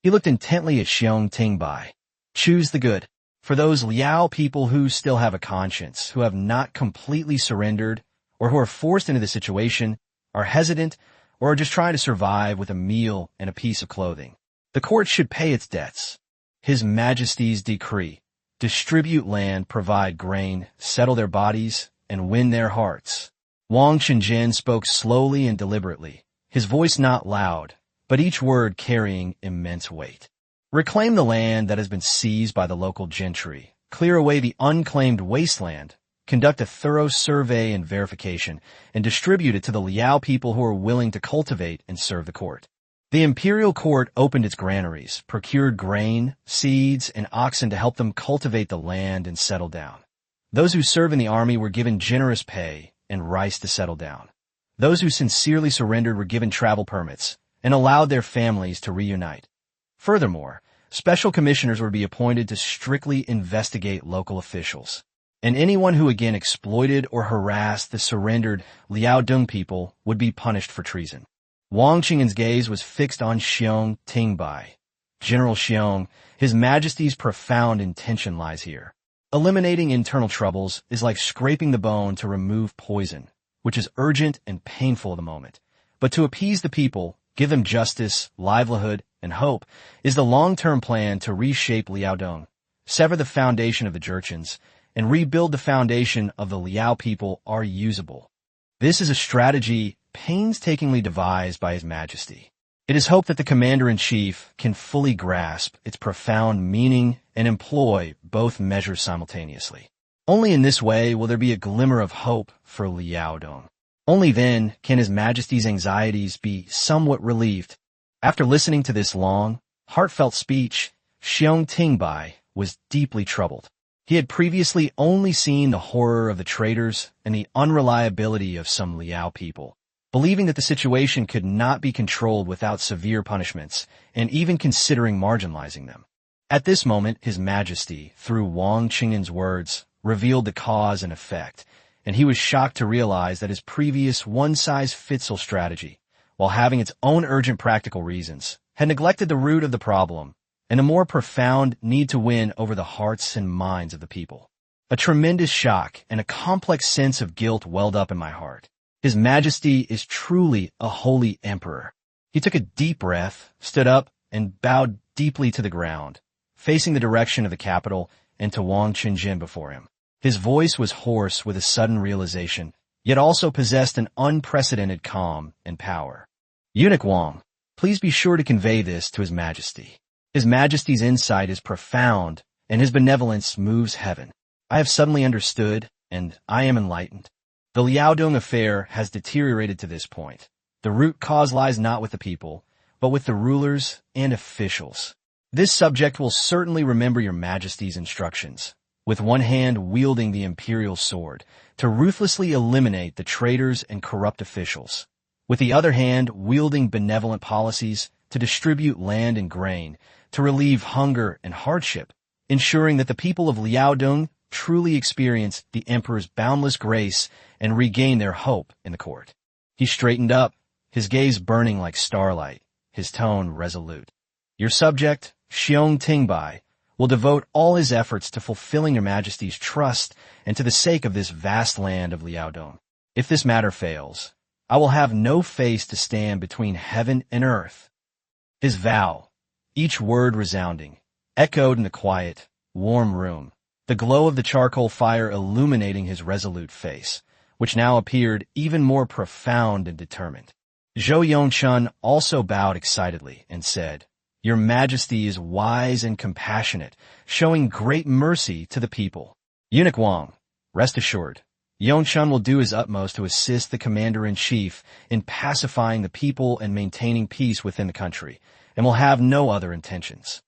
He looked intently at Xiong Tingbai. "Choose the good. For those Liao people who still have a conscience, who have not completely surrendered, or who are forced into the situation, are hesitant, or are just trying to survive with a meal and a piece of clothing, the court should pay its debts. His Majesty's decree: distribute land, provide grain, settle their bodies, and win their hearts." Wang Qingjin spoke slowly and deliberately, his voice not loud, but each word carrying immense weight. "Reclaim the land that has been seized by the local gentry, clear away the unclaimed wasteland, conduct a thorough survey and verification, and distribute it to the Liao people who are willing to cultivate and serve the court." The imperial court opened its granaries, procured grain, seeds, and oxen to help them cultivate the land and settle down. Those who serve in the army were given generous pay and rice to settle down. Those who sincerely surrendered were given travel permits and allowed their families to reunite. Furthermore, special commissioners were to be appointed to strictly investigate local officials, and anyone who again exploited or harassed the surrendered Liaodong people would be punished for treason. Wang Qingan's gaze was fixed on Xiong Tingbai. General Xiong, His Majesty's profound intention lies here. Eliminating internal troubles is like scraping the bone to remove poison, which is urgent and painful at the moment. But to appease the people, give them justice, livelihood, and hope, is the long-term plan to reshape Liaodong, sever the foundation of the Jurchens, and rebuild the foundation of the Liao people are usable. This is a strategy painstakingly devised by His Majesty. It is hoped that the Commander-in-Chief can fully grasp its profound meaning and employ both measures simultaneously. Only in this way will there be a glimmer of hope for Liaodong. Only then can His Majesty's anxieties be somewhat relieved. After listening to this long, heartfelt speech, Xiong Tingbai was deeply troubled. He had previously only seen the horror of the traitors and the unreliability of some Liao people, believing that the situation could not be controlled without severe punishments, and even considering marginalizing them. At this moment, His Majesty, through Wang Qingan's words, revealed the cause and effect, and he was shocked to realize that his previous one-size-fits-all strategy, while having its own urgent practical reasons, had neglected the root of the problem and a more profound need to win over the hearts and minds of the people. A tremendous shock and a complex sense of guilt welled up in my heart. His Majesty is truly a holy emperor. He took a deep breath, stood up, and bowed deeply to the ground, facing the direction of the capital and to Wang Qingjin before him. His voice was hoarse with a sudden realization, yet also possessed an unprecedented calm and power. Eunuch Wang, please be sure to convey this to His Majesty. His Majesty's insight is profound, and His benevolence moves heaven. I have suddenly understood, and I am enlightened. The Liaodong affair has deteriorated to this point. The root cause lies not with the people, but with the rulers and officials. This subject will certainly remember Your Majesty's instructions, with one hand wielding the imperial sword, to ruthlessly eliminate the traitors and corrupt officials, with the other hand wielding benevolent policies to distribute land and grain, to relieve hunger and hardship, ensuring that the people of Liaodong truly experience the Emperor's boundless grace and regain their hope in the court. He straightened up, his gaze burning like starlight, his tone resolute. Your subject, Xiong Tingbai, will devote all his efforts to fulfilling Your Majesty's trust and to the sake of this vast land of Liaodong. If this matter fails, I will have no face to stand between heaven and earth. His vow, each word resounding, echoed in the quiet, warm room, the glow of the charcoal fire illuminating his resolute face, which now appeared even more profound and determined. Zhou Yongchun also bowed excitedly and said, Your Majesty is wise and compassionate, showing great mercy to the people. Eunuch Wang, rest assured, Yongchun will do his utmost to assist the Commander-in-Chief in pacifying the people and maintaining peace within the country, and will have no other intentions.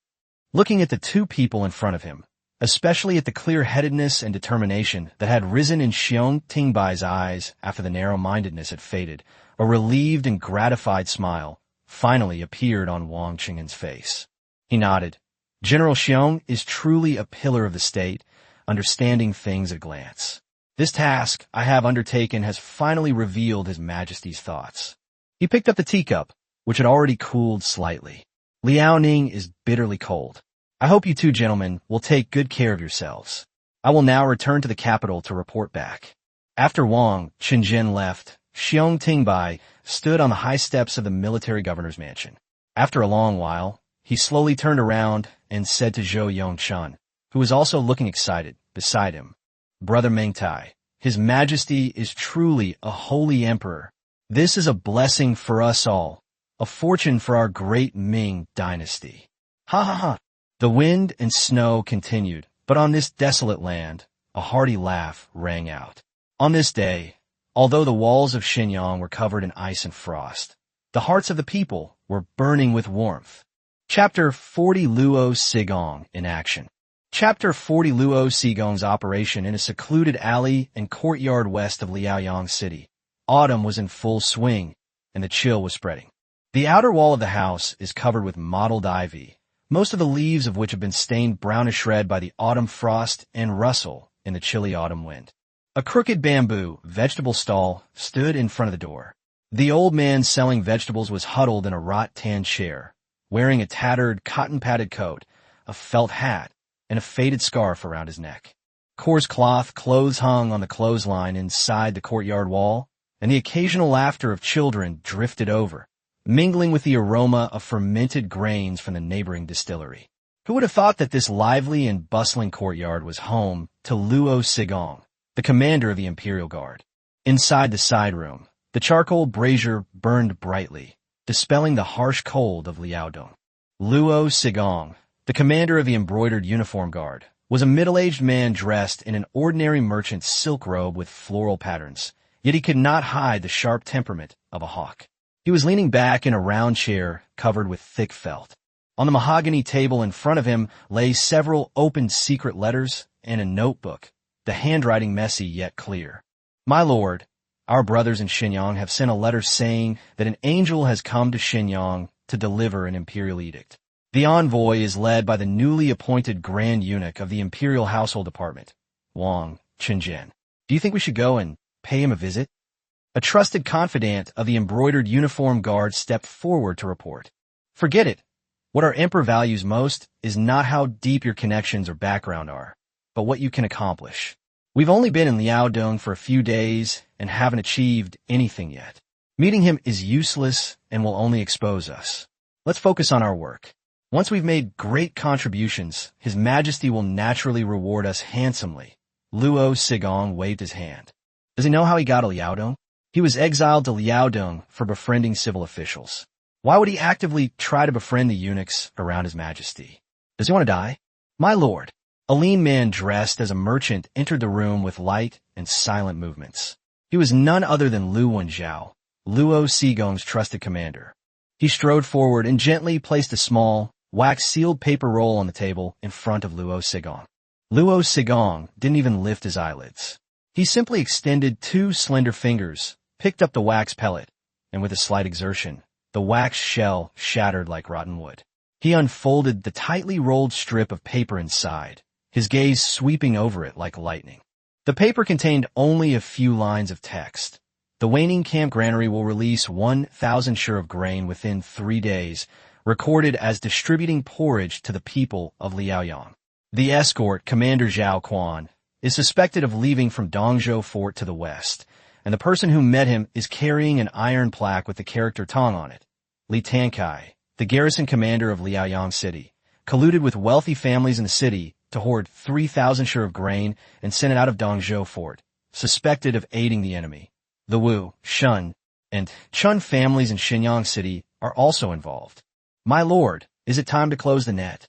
Looking at the two people in front of him, especially at the clear-headedness and determination that had risen in Xiong Tingbai's eyes after the narrow-mindedness had faded, a relieved and gratified smile finally appeared on Wang Qingan's face. He nodded. General Xiong is truly a pillar of the state, understanding things at a glance. This task I have undertaken has finally revealed His Majesty's thoughts. He picked up the teacup, which had already cooled slightly. Liaoning is bitterly cold. I hope you two gentlemen will take good care of yourselves. I will now return to the capital to report back. After Wang Qingjin left, Xiong Tingbai stood on the high steps of the military governor's mansion. After a long while, he slowly turned around and said to Zhou Yongchun, who was also looking excited, beside him, Brother Mengtai, His Majesty is truly a holy emperor. This is a blessing for us all, a fortune for our great Ming dynasty. Ha ha ha. The wind and snow continued, but on this desolate land, a hearty laugh rang out. On this day, although the walls of Shenyang were covered in ice and frost, the hearts of the people were burning with warmth. Chapter 40 Luo Sigong in action. Chapter 40 Luo Sigong's operation in a secluded alley and courtyard west of Liaoyang City. Autumn was in full swing, and the chill was spreading. The outer wall of the house is covered with mottled ivy, most of the leaves of which have been stained brownish red by the autumn frost and rustle in the chilly autumn wind. A crooked bamboo vegetable stall stood in front of the door. The old man selling vegetables was huddled in a rot-tan chair, wearing a tattered, cotton-padded coat, a felt hat, and a faded scarf around his neck. Coarse cloth clothes hung on the clothesline inside the courtyard wall, and the occasional laughter of children drifted over, mingling with the aroma of fermented grains from the neighboring distillery. Who would have thought that this lively and bustling courtyard was home to Luo Sigong, the commander of the Imperial Guard? Inside the side room, the charcoal brazier burned brightly, dispelling the harsh cold of Liaodong. Luo Sigong, the commander of the embroidered uniform guard, was a middle-aged man dressed in an ordinary merchant's silk robe with floral patterns, yet he could not hide the sharp temperament of a hawk. He was leaning back in a round chair covered with thick felt. On the mahogany table in front of him lay several opened secret letters and a notebook, the handwriting messy yet clear. "My lord, our brothers in Shenyang have sent a letter saying that an angel has come to Shenyang to deliver an imperial edict. The envoy is led by the newly appointed Grand Eunuch of the Imperial Household Department, Wang Chenjian. Do you think we should go and pay him a visit?" A trusted confidant of the embroidered uniform guard stepped forward to report. "Forget it. What our emperor values most is not how deep your connections or background are, but what you can accomplish. We've only been in Liaodong for a few days and haven't achieved anything yet. Meeting him is useless and will only expose us. Let's focus on our work. Once we've made great contributions, His Majesty will naturally reward us handsomely." Luo Sigong waved his hand. Does he know how he got to Liaodong? He was exiled to Liaodong for befriending civil officials. Why would he actively try to befriend the eunuchs around His Majesty? Does he want to die? "My lord." A lean man dressed as a merchant entered the room with light and silent movements. He was none other than Lu Wenjiao, Luo Sigong's trusted commander. He strode forward and gently placed a small, wax-sealed paper roll on the table in front of Luo Sigong. Luo Sigong didn't even lift his eyelids. He simply extended two slender fingers, picked up the wax pellet, and with a slight exertion, the wax shell shattered like rotten wood. He unfolded the tightly rolled strip of paper inside, his gaze sweeping over it like lightning. The paper contained only a few lines of text. "The waning camp granary will release 1,000 shur of grain within 3 days, recorded as distributing porridge to the people of Liaoyang. The escort, Commander Zhao Quan, is suspected of leaving from Dongzhou Fort to the west, and the person who met him is carrying an iron plaque with the character Tong on it. Li Tankai, the garrison commander of Liaoyang City, colluded with wealthy families in the city to hoard 3,000 shur of grain and send it out of Dongzhou Fort, suspected of aiding the enemy. The Wu, Shun, and Chun families in Shenyang City are also involved. My lord, is it time to close the net?"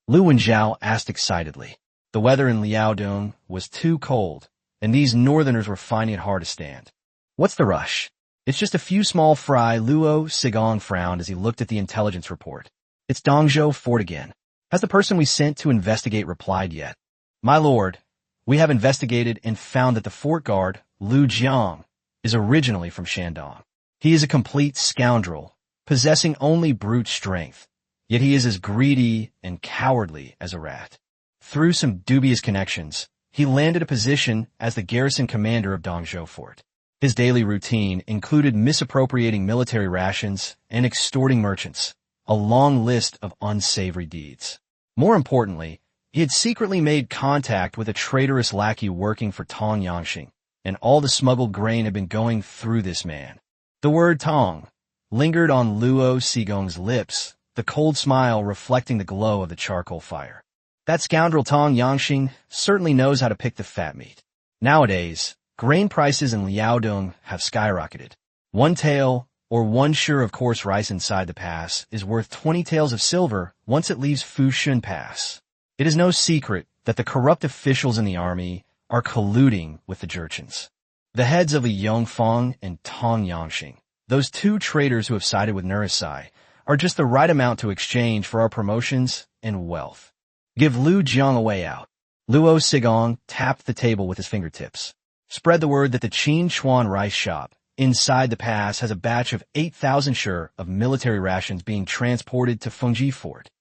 Lu Wenjiao asked excitedly. The weather in Liaodong was too cold, and these northerners were finding it hard to stand. "What's the rush? It's just a few small fry." Luo Sigong frowned as he looked at the intelligence report. "It's Dongzhou Fort again. Has the person we sent to investigate replied yet?" "My lord, we have investigated and found that the fort guard, Lu Jiang, is originally from Shandong. He is a complete scoundrel, possessing only brute strength, yet he is as greedy and cowardly as a rat. Through some dubious connections, he landed a position as the garrison commander of Dongzhou Fort. His daily routine included misappropriating military rations and extorting merchants, a long list of unsavory deeds. More importantly, he had secretly made contact with a traitorous lackey working for Tong Yangxing, and all the smuggled grain had been going through this man." The word Tong lingered on Luo Sigong's lips, the cold smile reflecting the glow of the charcoal fire. That scoundrel Tong Yangxing certainly knows how to pick the fat meat. Nowadays, grain prices in Liaodong have skyrocketed. 1 tael, or 1 shur of coarse rice inside the pass, is worth 20 taels of silver once it leaves Fushun Pass. It is no secret that the corrupt officials in the army are colluding with the Jurchens. The heads of Li Yongfang and Tong Yangxing, those two traitors who have sided with Nurisai, are just the right amount to exchange for our promotions and wealth. Give Lu Jiang a way out. Luo Sigong tapped the table with his fingertips. Spread the word that the Qin Chuan rice shop inside the pass has a batch of 8,000 shur of military rations being transported to Fengji Fort.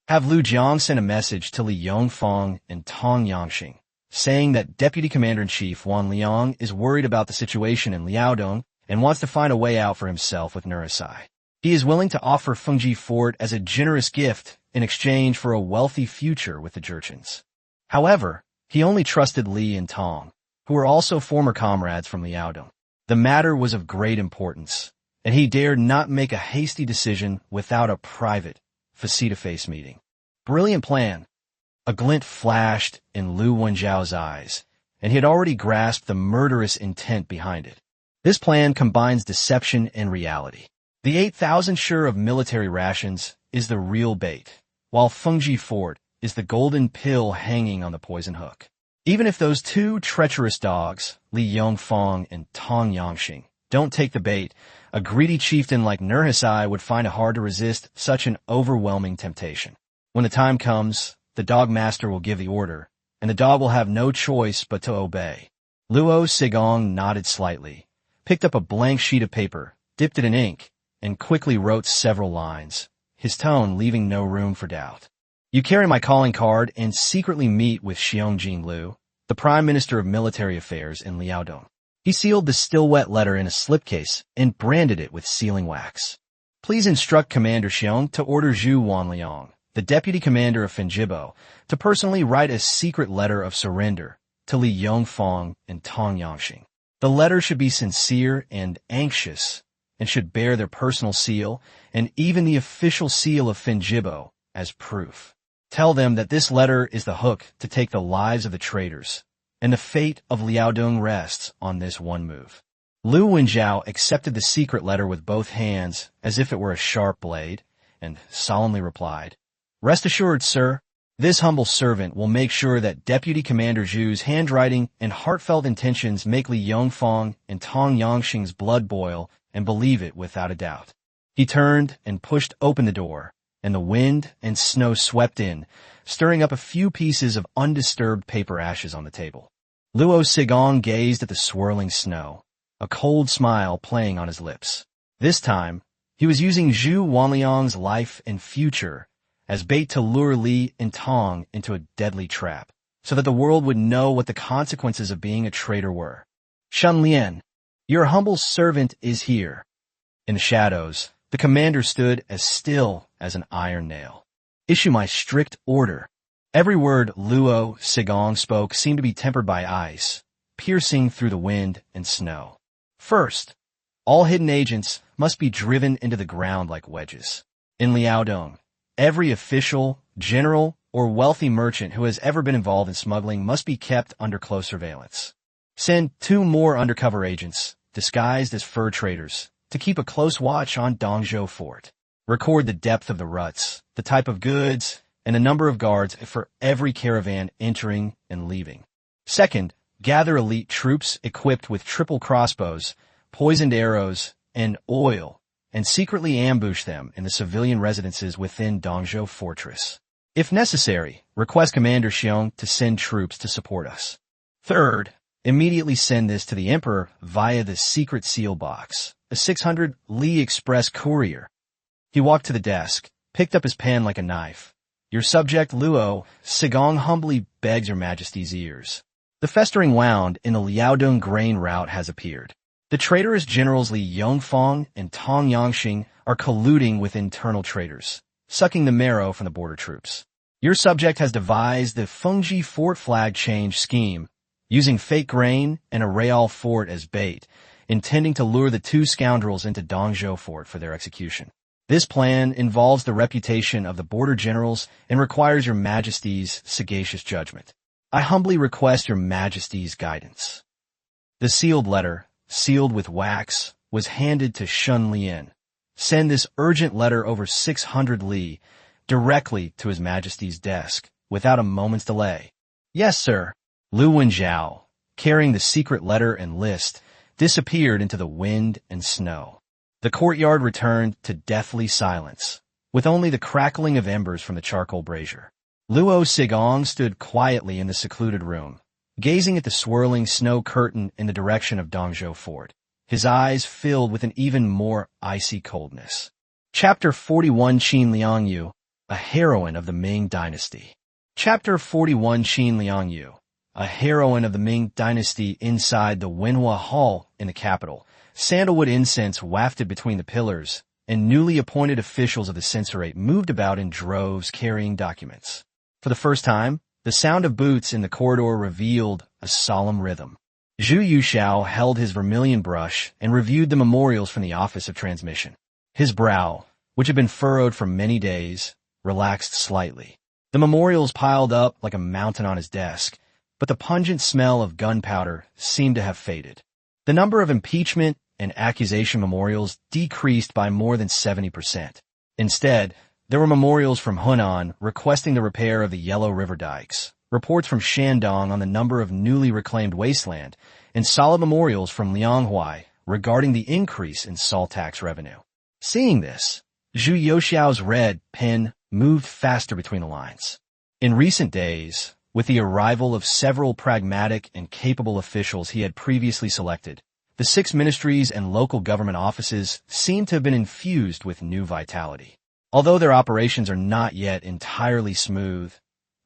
Have Lu Jiang send a message to Li Yongfang and Tong Yangxing, saying that Deputy Commander-in-Chief Wan Liang is worried about the situation in Liaodong and wants to find a way out for himself with Nurasai. He is willing to offer Fengji Fort as a generous gift in exchange for a wealthy future with the Jurchens. However, he only trusted Li and Tong, who were also former comrades from Liaodong. The matter was of great importance, and he dared not make a hasty decision without a private, face-to-face meeting. Brilliant plan. A glint flashed in Lu Wenjiao's eyes, and he had already grasped the murderous intent behind it. This plan combines deception and reality. The 8,000 sure of military rations is the real bait, while Fengji Fort is the golden pill hanging on the poison hook. Even if those two treacherous dogs, Li Yongfang and Tong Yangxing, don't take the bait, a greedy chieftain like Nurhasai would find it hard to resist such an overwhelming temptation. When the time comes, the dog master will give the order, and the dog will have no choice but to obey. Luo Sigong nodded slightly, picked up a blank sheet of paper, dipped it in ink, and quickly wrote several lines, his tone leaving no room for doubt. You carry my calling card and secretly meet with Xiong Jinlu, the Prime Minister of Military Affairs in Liaodong. He sealed the still-wet letter in a slipcase and branded it with sealing wax. Please instruct Commander Xiong to order Zhu Wanliang, the Deputy Commander of Fenjibo, to personally write a secret letter of surrender to Li Yongfang and Tong Yangxing. The letter should be sincere and anxious, and should bear their personal seal and even the official seal of Fenjibo as proof. Tell them that this letter is the hook to take the lives of the traitors, and the fate of Liaodong rests on this one move. Lu Wenjiao accepted the secret letter with both hands as if it were a sharp blade, and solemnly replied, Rest assured, sir, this humble servant will make sure that Deputy Commander Zhu's handwriting and heartfelt intentions make Li Yongfang and Tong Yangxing's blood boil and believe it without a doubt. He turned and pushed open the door, and the wind and snow swept in, stirring up a few pieces of undisturbed paper ashes on the table. Luo Sigong gazed at the swirling snow, a cold smile playing on his lips. This time, he was using Zhu Wanliang's life and future as bait to lure Li and Tong into a deadly trap, so that the world would know what the consequences of being a traitor were. Shun Lian, your humble servant is here. In the shadows, the commander stood as still as an iron nail. Issue my strict order. Every word Luo Sigong spoke seemed to be tempered by ice, piercing through the wind and snow. First, all hidden agents must be driven into the ground like wedges. In Liaodong, every official, general, or wealthy merchant who has ever been involved in smuggling must be kept under close surveillance. Send 2 more undercover agents, disguised as fur traders, to keep a close watch on Dongzhou Fort. Record the depth of the ruts, the type of goods, and the number of guards for every caravan entering and leaving. Second, gather elite troops equipped with triple crossbows, poisoned arrows, and oil, and secretly ambush them in the civilian residences within Dongzhou Fortress. If necessary, request Commander Xiong to send troops to support us. Third, immediately send this to the Emperor via the secret seal box, a 600 Li Express courier. He walked to the desk, picked up his pen like a knife. Your subject, Luo Sigong, humbly begs your Majesty's ears. The festering wound in the Liaodong grain route has appeared. The traitorous generals Li Yongfang and Tong Yangxing are colluding with internal traitors, sucking the marrow from the border troops. Your subject has devised the Fengji Fort flag change scheme, using fake grain and a Real fort as bait, intending to lure the 2 scoundrels into Dongzhou Fort for their execution. This plan involves the reputation of the border generals and requires your Majesty's sagacious judgment. I humbly request your Majesty's guidance. The sealed letter, sealed with wax, was handed to Shun Lian. Send this urgent letter over 600 li, directly to His Majesty's desk, without a moment's delay. Yes, sir. Lu Wenjiao, carrying the secret letter and list, disappeared into the wind and snow. The courtyard returned to deathly silence, with only the crackling of embers from the charcoal brazier. Luo Sigong stood quietly in the secluded room, gazing at the swirling snow curtain in the direction of Dongzhou Fort, his eyes filled with an even more icy coldness. Chapter 41, Qin Liangyu, a heroine of the Ming Dynasty. Chapter 41, Qin Liangyu, a heroine of the Ming Dynasty. Inside the Wenhua Hall in the capital, Sandalwood incense wafted between the pillars, and newly appointed officials of the censorate moved about in droves carrying documents. For the first time, the sound of boots in the corridor revealed a solemn rhythm. Zhu Yuxiao held his vermilion brush and reviewed the memorials from the Office of Transmission. His brow, which had been furrowed for many days, relaxed slightly. The memorials piled up like a mountain on his desk, but the pungent smell of gunpowder seemed to have faded. The number of impeachment and accusation memorials decreased by more than 70%. Instead, there were memorials from Hunan requesting the repair of the Yellow River dikes, reports from Shandong on the number of newly reclaimed wasteland, and solid memorials from Lianghuai regarding the increase in salt tax revenue. Seeing this, Zhu Yuxiao's red pen moved faster between the lines. In recent days, with the arrival of several pragmatic and capable officials he had previously selected, the 6 ministries and local government offices seem to have been infused with new vitality. Although their operations are not yet entirely smooth,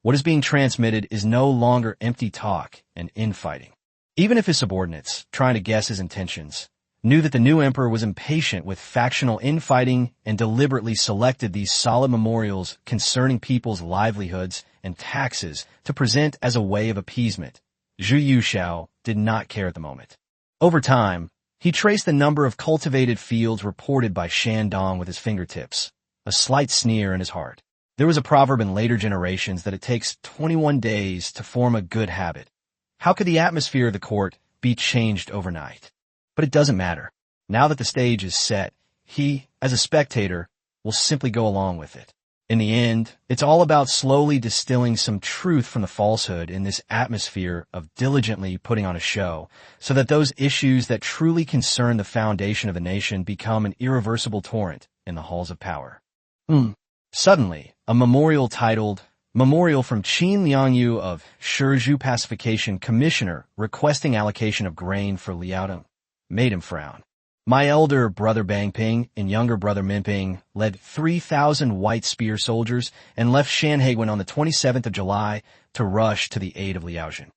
what is being transmitted is no longer empty talk and infighting. Even if his subordinates, trying to guess his intentions, knew that the new emperor was impatient with factional infighting and deliberately selected these solid memorials concerning people's livelihoods and taxes to present as a way of appeasement, Zhu Yuxiao did not care at the moment. Over time, he traced the number of cultivated fields reported by Shandong with his fingertips, a slight sneer in his heart. There was a proverb in later generations that it takes 21 days to form a good habit. How could the atmosphere of the court be changed overnight? But it doesn't matter. Now that the stage is set, he, as a spectator, will simply go along with it. In the end, it's all about slowly distilling some truth from the falsehood in this atmosphere of diligently putting on a show, so that those issues that truly concern the foundation of the nation become an irreversible torrent in the halls of power. Suddenly, a memorial titled, Memorial from Qin Liangyu of Shizhou Pacification Commissioner requesting allocation of grain for Liaodong, made him frown. My elder brother Bangping and younger brother Minping led 3,000 white spear soldiers and left Shanhaiguan on the 27th of July to rush to the aid of Liaozhen.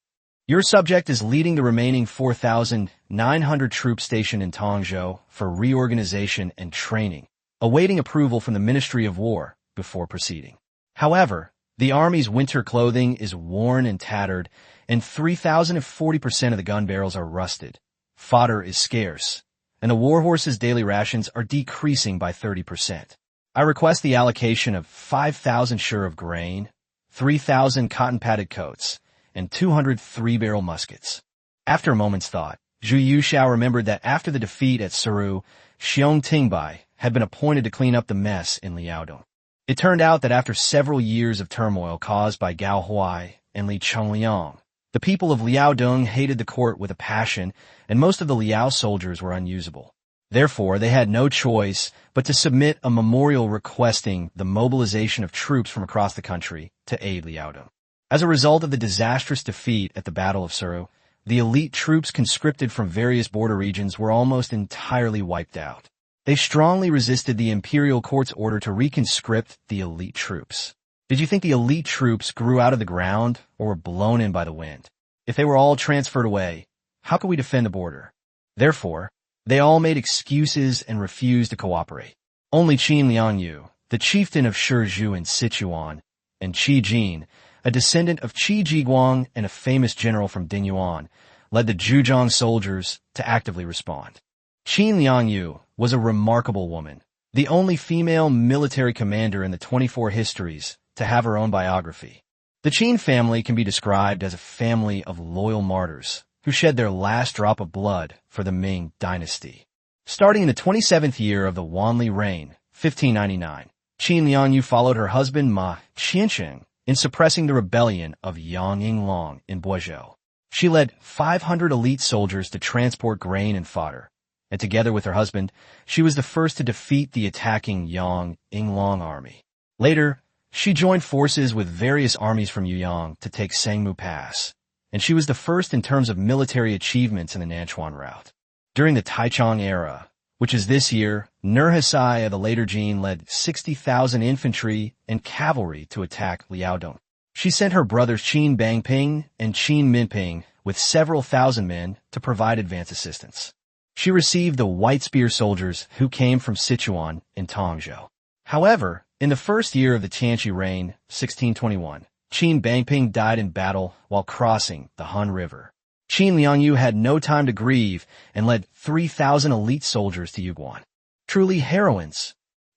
Your subject is leading the remaining 4,900 troops stationed in Tongzhou for reorganization and training, awaiting approval from the Ministry of War before proceeding. However, the army's winter clothing is worn and tattered, and 3,040% of the gun barrels are rusted. Fodder is scarce, and the warhorse's daily rations are decreasing by 30%. I request the allocation of 5,000 sure of grain, 3,000 cotton-padded coats, and 200 3-barrel muskets. After a moment's thought, Zhu Yuxiao remembered that after the defeat at Suru, Xiong Tingbai had been appointed to clean up the mess in Liaodong. It turned out that after several years of turmoil caused by Gao Huai and Li Chongliang, the people of Liaodong hated the court with a passion, and most of the Liao soldiers were unusable. Therefore, they had no choice but to submit a memorial requesting the mobilization of troops from across the country to aid Liaodong. As a result of the disastrous defeat at the Battle of Suru, the elite troops conscripted from various border regions were almost entirely wiped out. They strongly resisted the imperial court's order to reconscript the elite troops. Did you think the elite troops grew out of the ground or were blown in by the wind? If they were all transferred away, how could we defend the border? Therefore, they all made excuses and refused to cooperate. Only Qin Liangyu, the chieftain of Shizhou in Sichuan, and Qi Jin, a descendant of Qi Jiguang and a famous general from Dingyuan, led the Zhujiang soldiers to actively respond. Qin Liangyu was a remarkable woman, the only female military commander in the 24 histories to have her own biography. The Qin family can be described as a family of loyal martyrs who shed their last drop of blood for the Ming dynasty. Starting in the 27th year of the Wanli reign, 1599, Qin Liangyu followed her husband Ma Qiansheng in suppressing the rebellion of Yang Yinglong in Boizhou. She led 500 elite soldiers to transport grain and fodder, and together with her husband, she was the first to defeat the attacking Yang Yinglong army. Later, she joined forces with various armies from Yuyang to take Sangmu Pass, and she was the first in terms of military achievements in the Nanchuan route. During the Taichung era, which is this year, Nurhaci of the later Jin led 60,000 infantry and cavalry to attack Liaodong. She sent her brothers Qin Bangping and Qin Minping with several thousand men to provide advance assistance. She received the White Spear soldiers who came from Sichuan and Tongzhou. However, in the first year of the Tianqi reign, 1621, Qin Bangping died in battle while crossing the Han River. Qin Liangyu had no time to grieve and led 3,000 elite soldiers to Yuguan. Truly heroines.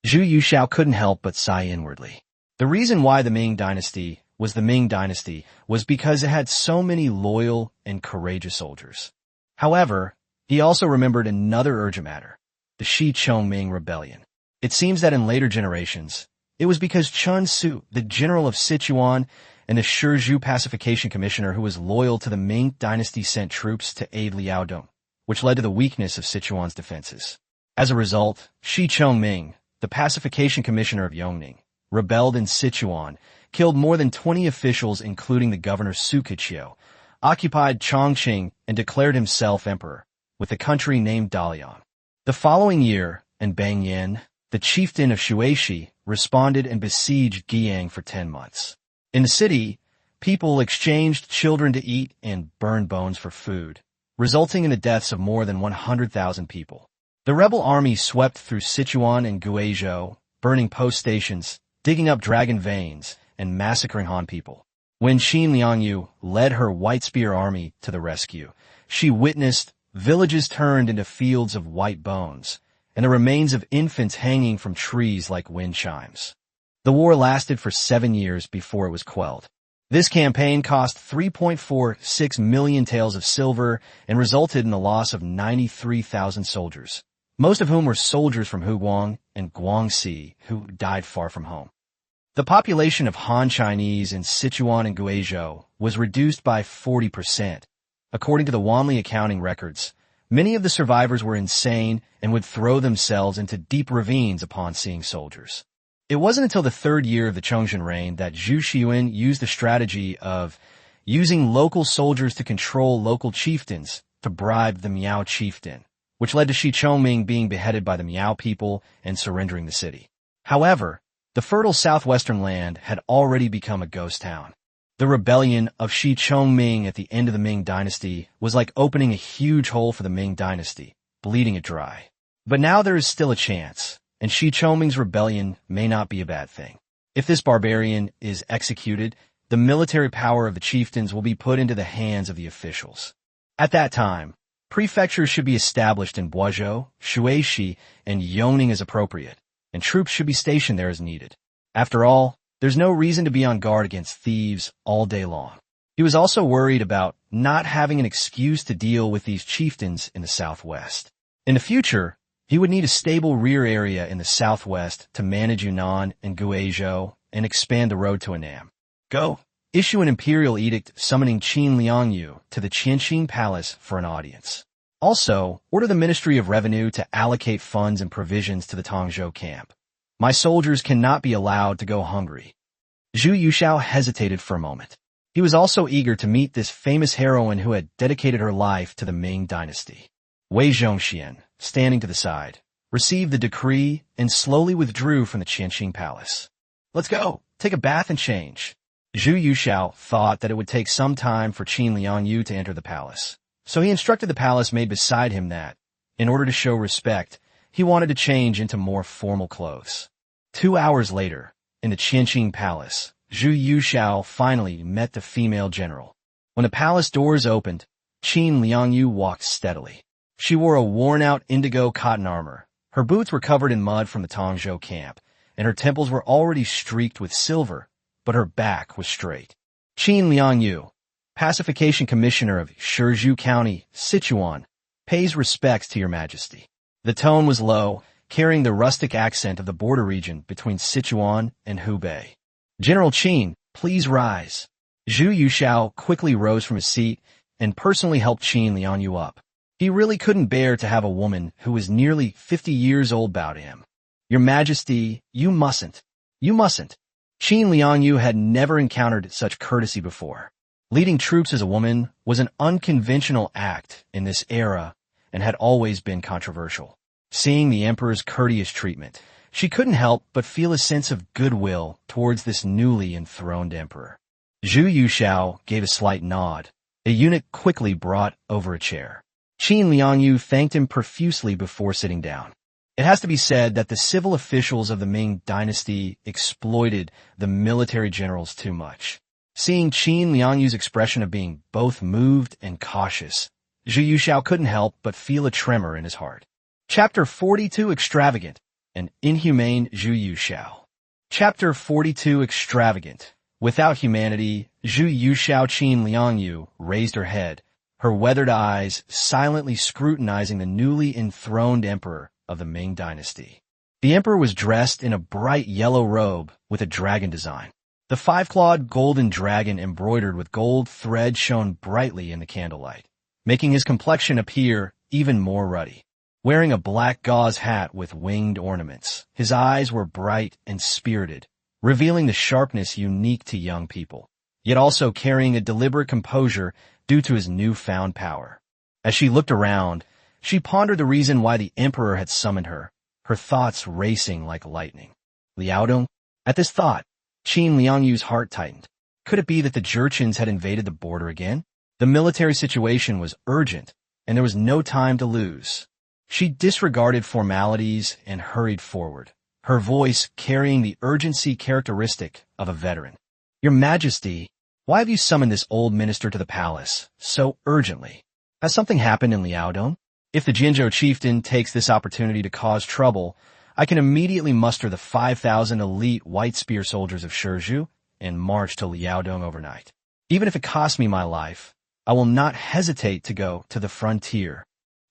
Zhu Yuxiao couldn't help but sigh inwardly. The reason why the Ming Dynasty was because it had so many loyal and courageous soldiers. However, he also remembered another urgent matter, the Shi Chongming Rebellion. It seems that in later generations, it was because Chun Su, the general of Sichuan and the Shizhou Pacification Commissioner who was loyal to the Ming Dynasty, sent troops to aid Liao Dong, which led to the weakness of Sichuan's defenses. As a result, Shi Chongming, the Pacification Commissioner of Yongning, rebelled in Sichuan, killed more than 20 officials including the governor Su Keqiu, occupied Chongqing, and declared himself emperor, with the country named Dalian. The following year, in Bangyan, the chieftain of Shuaishi responded and besieged Guiyang for 10 months. In the city, people exchanged children to eat and burned bones for food, resulting in the deaths of more than 100,000 people. The rebel army swept through Sichuan and Guizhou, burning post stations, digging up dragon veins, and massacring Han people. When Qin Liangyu led her White Spear army to the rescue, she witnessed villages turned into fields of white bones, and the remains of infants hanging from trees like wind chimes. The war lasted for 7 years before it was quelled. This campaign cost 3.46 million taels of silver and resulted in the loss of 93,000 soldiers, most of whom were soldiers from Huguang and Guangxi who died far from home. The population of Han Chinese in Sichuan and Guizhou was reduced by 40%. According to the Wanli accounting records, many of the survivors were insane and would throw themselves into deep ravines upon seeing soldiers. It wasn't until the third year of the Chongzhen reign that Zhu Xiyun used the strategy of using local soldiers to control local chieftains to bribe the Miao chieftain, which led to Shi Chongming being beheaded by the Miao people and surrendering the city. However, the fertile southwestern land had already become a ghost town. The rebellion of Shi Chongming at the end of the Ming Dynasty was like opening a huge hole for the Ming Dynasty, bleeding it dry. But now there is still a chance, and Shi Chongming's rebellion may not be a bad thing. If this barbarian is executed, the military power of the chieftains will be put into the hands of the officials. At that time, prefectures should be established in Boizhou, Shuaishi, and Yongning as appropriate, and troops should be stationed there as needed. After all, there's no reason to be on guard against thieves all day long. He was also worried about not having an excuse to deal with these chieftains in the southwest. In the future, he would need a stable rear area in the southwest to manage Yunnan and Guizhou and expand the road to Annam. Go, issue an imperial edict summoning Qin Liangyu to the Qianqing Palace for an audience. Also, order the Ministry of Revenue to allocate funds and provisions to the Tongzhou camp. My soldiers cannot be allowed to go hungry. Zhu Yuxiao hesitated for a moment. He was also eager to meet this famous heroine who had dedicated her life to the Ming Dynasty. Wei Zhongxian, standing to the side, received the decree and slowly withdrew from the Qianqing Palace. Let's go, take a bath and change. Zhu Yuxiao thought that it would take some time for Qin Liangyu to enter the palace. So he instructed the palace maid beside him that, in order to show respect, he wanted to change into more formal clothes. 2 hours later, in the Qianqing Palace, Zhu Yuxiao finally met the female general. When the palace doors opened, Qin Liangyu walked steadily. She wore a worn-out indigo cotton armor. Her boots were covered in mud from the Tongzhou camp, and her temples were already streaked with silver, but her back was straight. Qin Liangyu, Pacification Commissioner of Shizhou County, Sichuan, pays respects to Your Majesty. The tone was low, carrying the rustic accent of the border region between Sichuan and Hubei. General Qin, please rise. Zhu Yuxiao quickly rose from his seat and personally helped Qin Liangyu up. He really couldn't bear to have a woman who was nearly 50 years old bow to him. Your Majesty, you mustn't. You mustn't. Qin Liangyu had never encountered such courtesy before. Leading troops as a woman was an unconventional act in this era and had always been controversial. Seeing the emperor's courteous treatment, she couldn't help but feel a sense of goodwill towards this newly enthroned emperor. Zhu Yuxiao gave a slight nod. A eunuch quickly brought over a chair. Qin Liangyu thanked him profusely before sitting down. It has to be said that the civil officials of the Ming dynasty exploited the military generals too much. Seeing Qin Liangyu's expression of being both moved and cautious, Zhu Yuxiao couldn't help but feel a tremor in his heart. Chapter 42 Extravagant and Inhumane Zhu Yuxiao. Chapter 42 Extravagant. Without humanity, Zhu Yuxiao Qin Liangyu raised her head, her weathered eyes silently scrutinizing the newly enthroned emperor of the Ming dynasty. The emperor was dressed in a bright yellow robe with a dragon design. The five-clawed golden dragon embroidered with gold thread shone brightly in the candlelight, making his complexion appear even more ruddy. Wearing a black gauze hat with winged ornaments, his eyes were bright and spirited, revealing the sharpness unique to young people, yet also carrying a deliberate composure due to his newfound power. As she looked around, she pondered the reason why the emperor had summoned her, her thoughts racing like lightning. Liaodong? At this thought, Qin Liangyu's heart tightened. Could it be that the Jurchens had invaded the border again? The military situation was urgent, and there was no time to lose. She disregarded formalities and hurried forward, her voice carrying the urgency characteristic of a veteran. Your Majesty, why have you summoned this old minister to the palace so urgently? Has something happened in Liaodong? If the Jinzhou chieftain takes this opportunity to cause trouble, I can immediately muster the 5,000 elite white spear soldiers of Shizhou and march to Liaodong overnight. Even if it costs me my life, I will not hesitate to go to the frontier.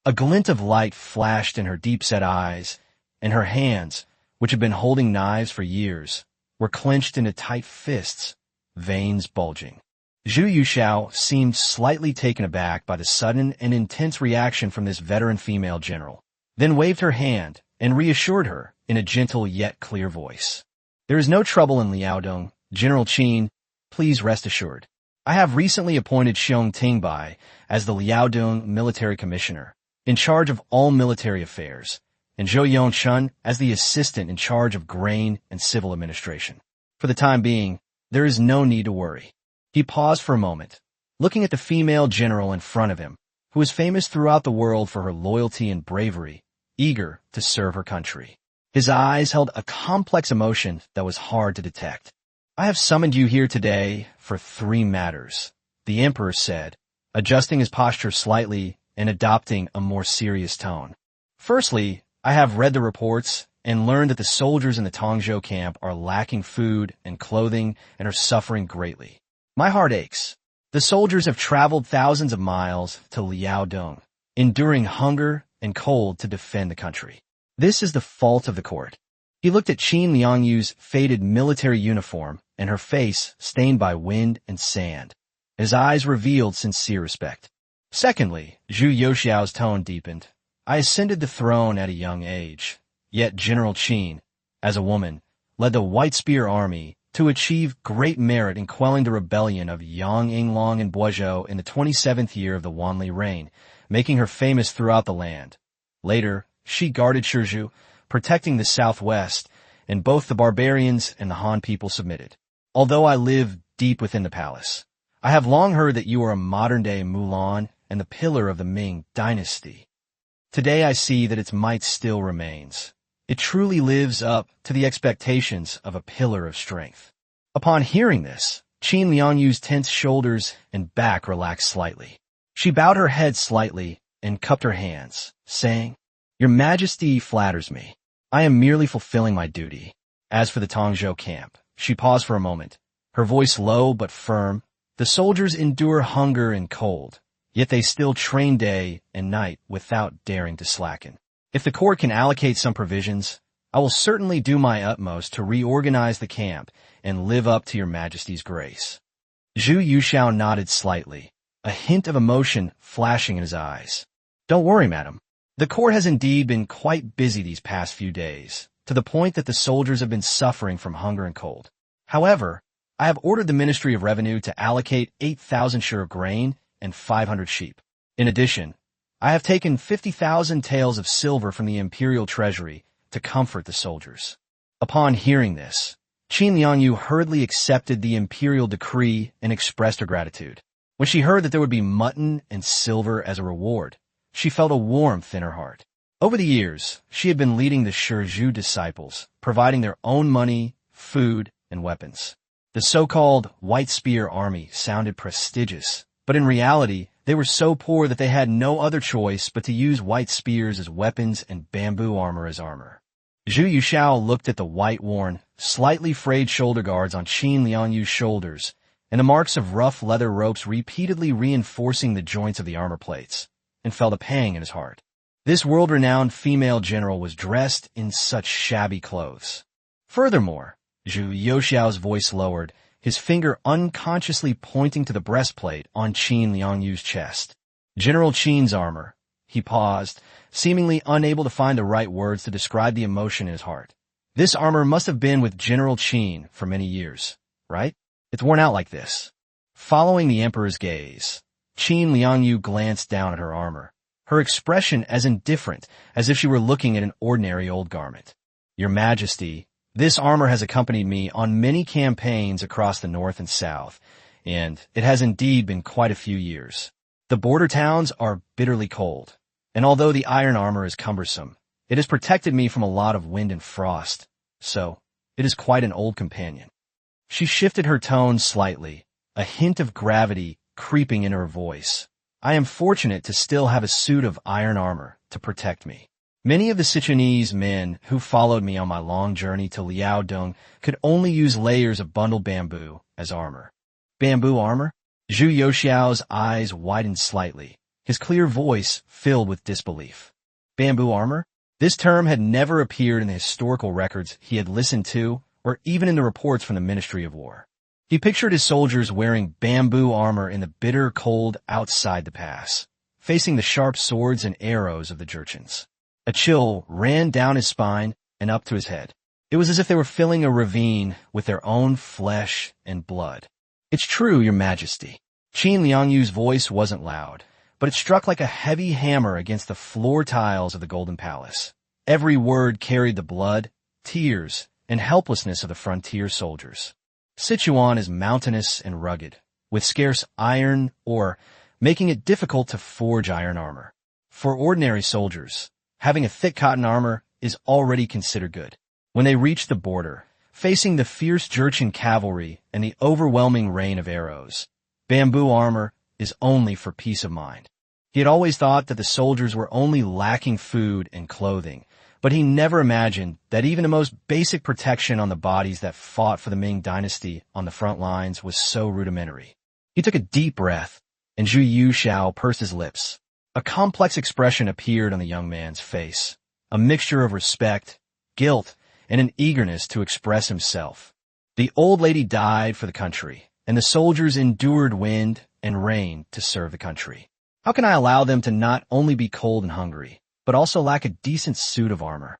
A glint of light flashed in her deep-set eyes, and her hands, which had been holding knives for years, were clenched into tight fists, veins bulging. Zhu Yuxiao seemed slightly taken aback by the sudden and intense reaction from this veteran female general, then waved her hand and reassured her in a gentle yet clear voice. There is no trouble in Liaodong, General Qin, please rest assured. I have recently appointed Xiong Tingbai as the Liaodong military commissioner, in charge of all military affairs, and Zhou Yongchun as the assistant in charge of grain and civil administration. For the time being, there is no need to worry. He paused for a moment, looking at the female general in front of him, who was famous throughout the world for her loyalty and bravery, eager to serve her country. His eyes held a complex emotion that was hard to detect. I have summoned you here today for 3 matters, the emperor said, adjusting his posture slightly and adopting a more serious tone. Firstly, I have read the reports and learned that the soldiers in the Tongzhou camp are lacking food and clothing and are suffering greatly. My heart aches. The soldiers have traveled thousands of miles to Liaodong, enduring hunger and cold to defend the country. This is the fault of the court. He looked at Qin Liangyu's faded military uniform and her face stained by wind and sand. His eyes revealed sincere respect. Secondly, Zhu Yuxiao's tone deepened. I ascended the throne at a young age, yet General Qin, as a woman, led the White Spear Army to achieve great merit in quelling the rebellion of Yang Yinglong and Boizhou in the 27th year of the Wanli reign, making her famous throughout the land. Later, she guarded Shizhou, protecting the southwest, and both the barbarians and the Han people submitted. Although I live deep within the palace, I have long heard that you are a modern-day Mulan and the pillar of the Ming dynasty. Today I see that its might still remains. It truly lives up to the expectations of a pillar of strength. Upon hearing this, Qin Liangyu's tense shoulders and back relaxed slightly. She bowed her head slightly and cupped her hands, saying, Your Majesty flatters me. I am merely fulfilling my duty. As for the Tongzhou camp, she paused for a moment, her voice low but firm. The soldiers endure hunger and cold, yet they still train day and night without daring to slacken. If the court can allocate some provisions, I will certainly do my utmost to reorganize the camp and live up to your Majesty's grace. Zhu Yuxiao nodded slightly, a hint of emotion flashing in his eyes. Don't worry, madam. The court has indeed been quite busy these past few days, to the point that the soldiers have been suffering from hunger and cold. However, I have ordered the Ministry of Revenue to allocate 8,000 share of grain and 500 sheep. In addition, I have taken 50,000 taels of silver from the imperial treasury to comfort the soldiers. Upon hearing this, Qin Liangyu hurriedly accepted the imperial decree and expressed her gratitude. When she heard that there would be mutton and silver as a reward, she felt a warmth in her heart. Over the years, she had been leading the Shizhu disciples, providing their own money, food, and weapons. The so-called White Spear Army sounded prestigious, but in reality, they were so poor that they had no other choice but to use white spears as weapons and bamboo armor as armor. Zhu Yuxiao looked at the white-worn, slightly frayed shoulder guards on Qin Liangyu's shoulders, and the marks of rough leather ropes repeatedly reinforcing the joints of the armor plates, and felt a pang in his heart. This world-renowned female general was dressed in such shabby clothes. Furthermore, Zhu Yuxiao's voice lowered, his finger unconsciously pointing to the breastplate on Qin Liangyu's chest. General Qin's armor. He paused, seemingly unable to find the right words to describe the emotion in his heart. This armor must have been with General Qin for many years, right? It's worn out like this. Following the emperor's gaze, Qin Liangyu glanced down at her armor, her expression as indifferent as if she were looking at an ordinary old garment. Your Majesty, this armor has accompanied me on many campaigns across the north and south, and it has indeed been quite a few years. The border towns are bitterly cold, and although the iron armor is cumbersome, it has protected me from a lot of wind and frost, so it is quite an old companion. She shifted her tone slightly, a hint of gravity creeping in her voice. I am fortunate to still have a suit of iron armor to protect me. Many of the Sichuanese men who followed me on my long journey to Liaodong could only use layers of bundled bamboo as armor. Bamboo armor? Zhu Yuxiao's eyes widened slightly, his clear voice filled with disbelief. Bamboo armor? This term had never appeared in the historical records he had listened to or even in the reports from the Ministry of War. He pictured his soldiers wearing bamboo armor in the bitter cold outside the pass, facing the sharp swords and arrows of the Jurchens. A chill ran down his spine and up to his head. It was as if they were filling a ravine with their own flesh and blood. It's true, Your Majesty. Qin Liangyu's voice wasn't loud, but it struck like a heavy hammer against the floor tiles of the Golden Palace. Every word carried the blood, tears, and helplessness of the frontier soldiers. Sichuan is mountainous and rugged, with scarce iron ore, making it difficult to forge iron armor. For ordinary soldiers, having a thick cotton armor is already considered good. When they reached the border, facing the fierce Jurchen cavalry and the overwhelming rain of arrows, bamboo armor is only for peace of mind. He had always thought that the soldiers were only lacking food and clothing, but he never imagined that even the most basic protection on the bodies that fought for the Ming dynasty on the front lines was so rudimentary. He took a deep breath, and Zhu Yuxiao pursed his lips. A complex expression appeared on the young man's face, a mixture of respect, guilt, and an eagerness to express himself. The old lady died for the country, and the soldiers endured wind and rain to serve the country. How can I allow them to not only be cold and hungry, but also lack a decent suit of armor?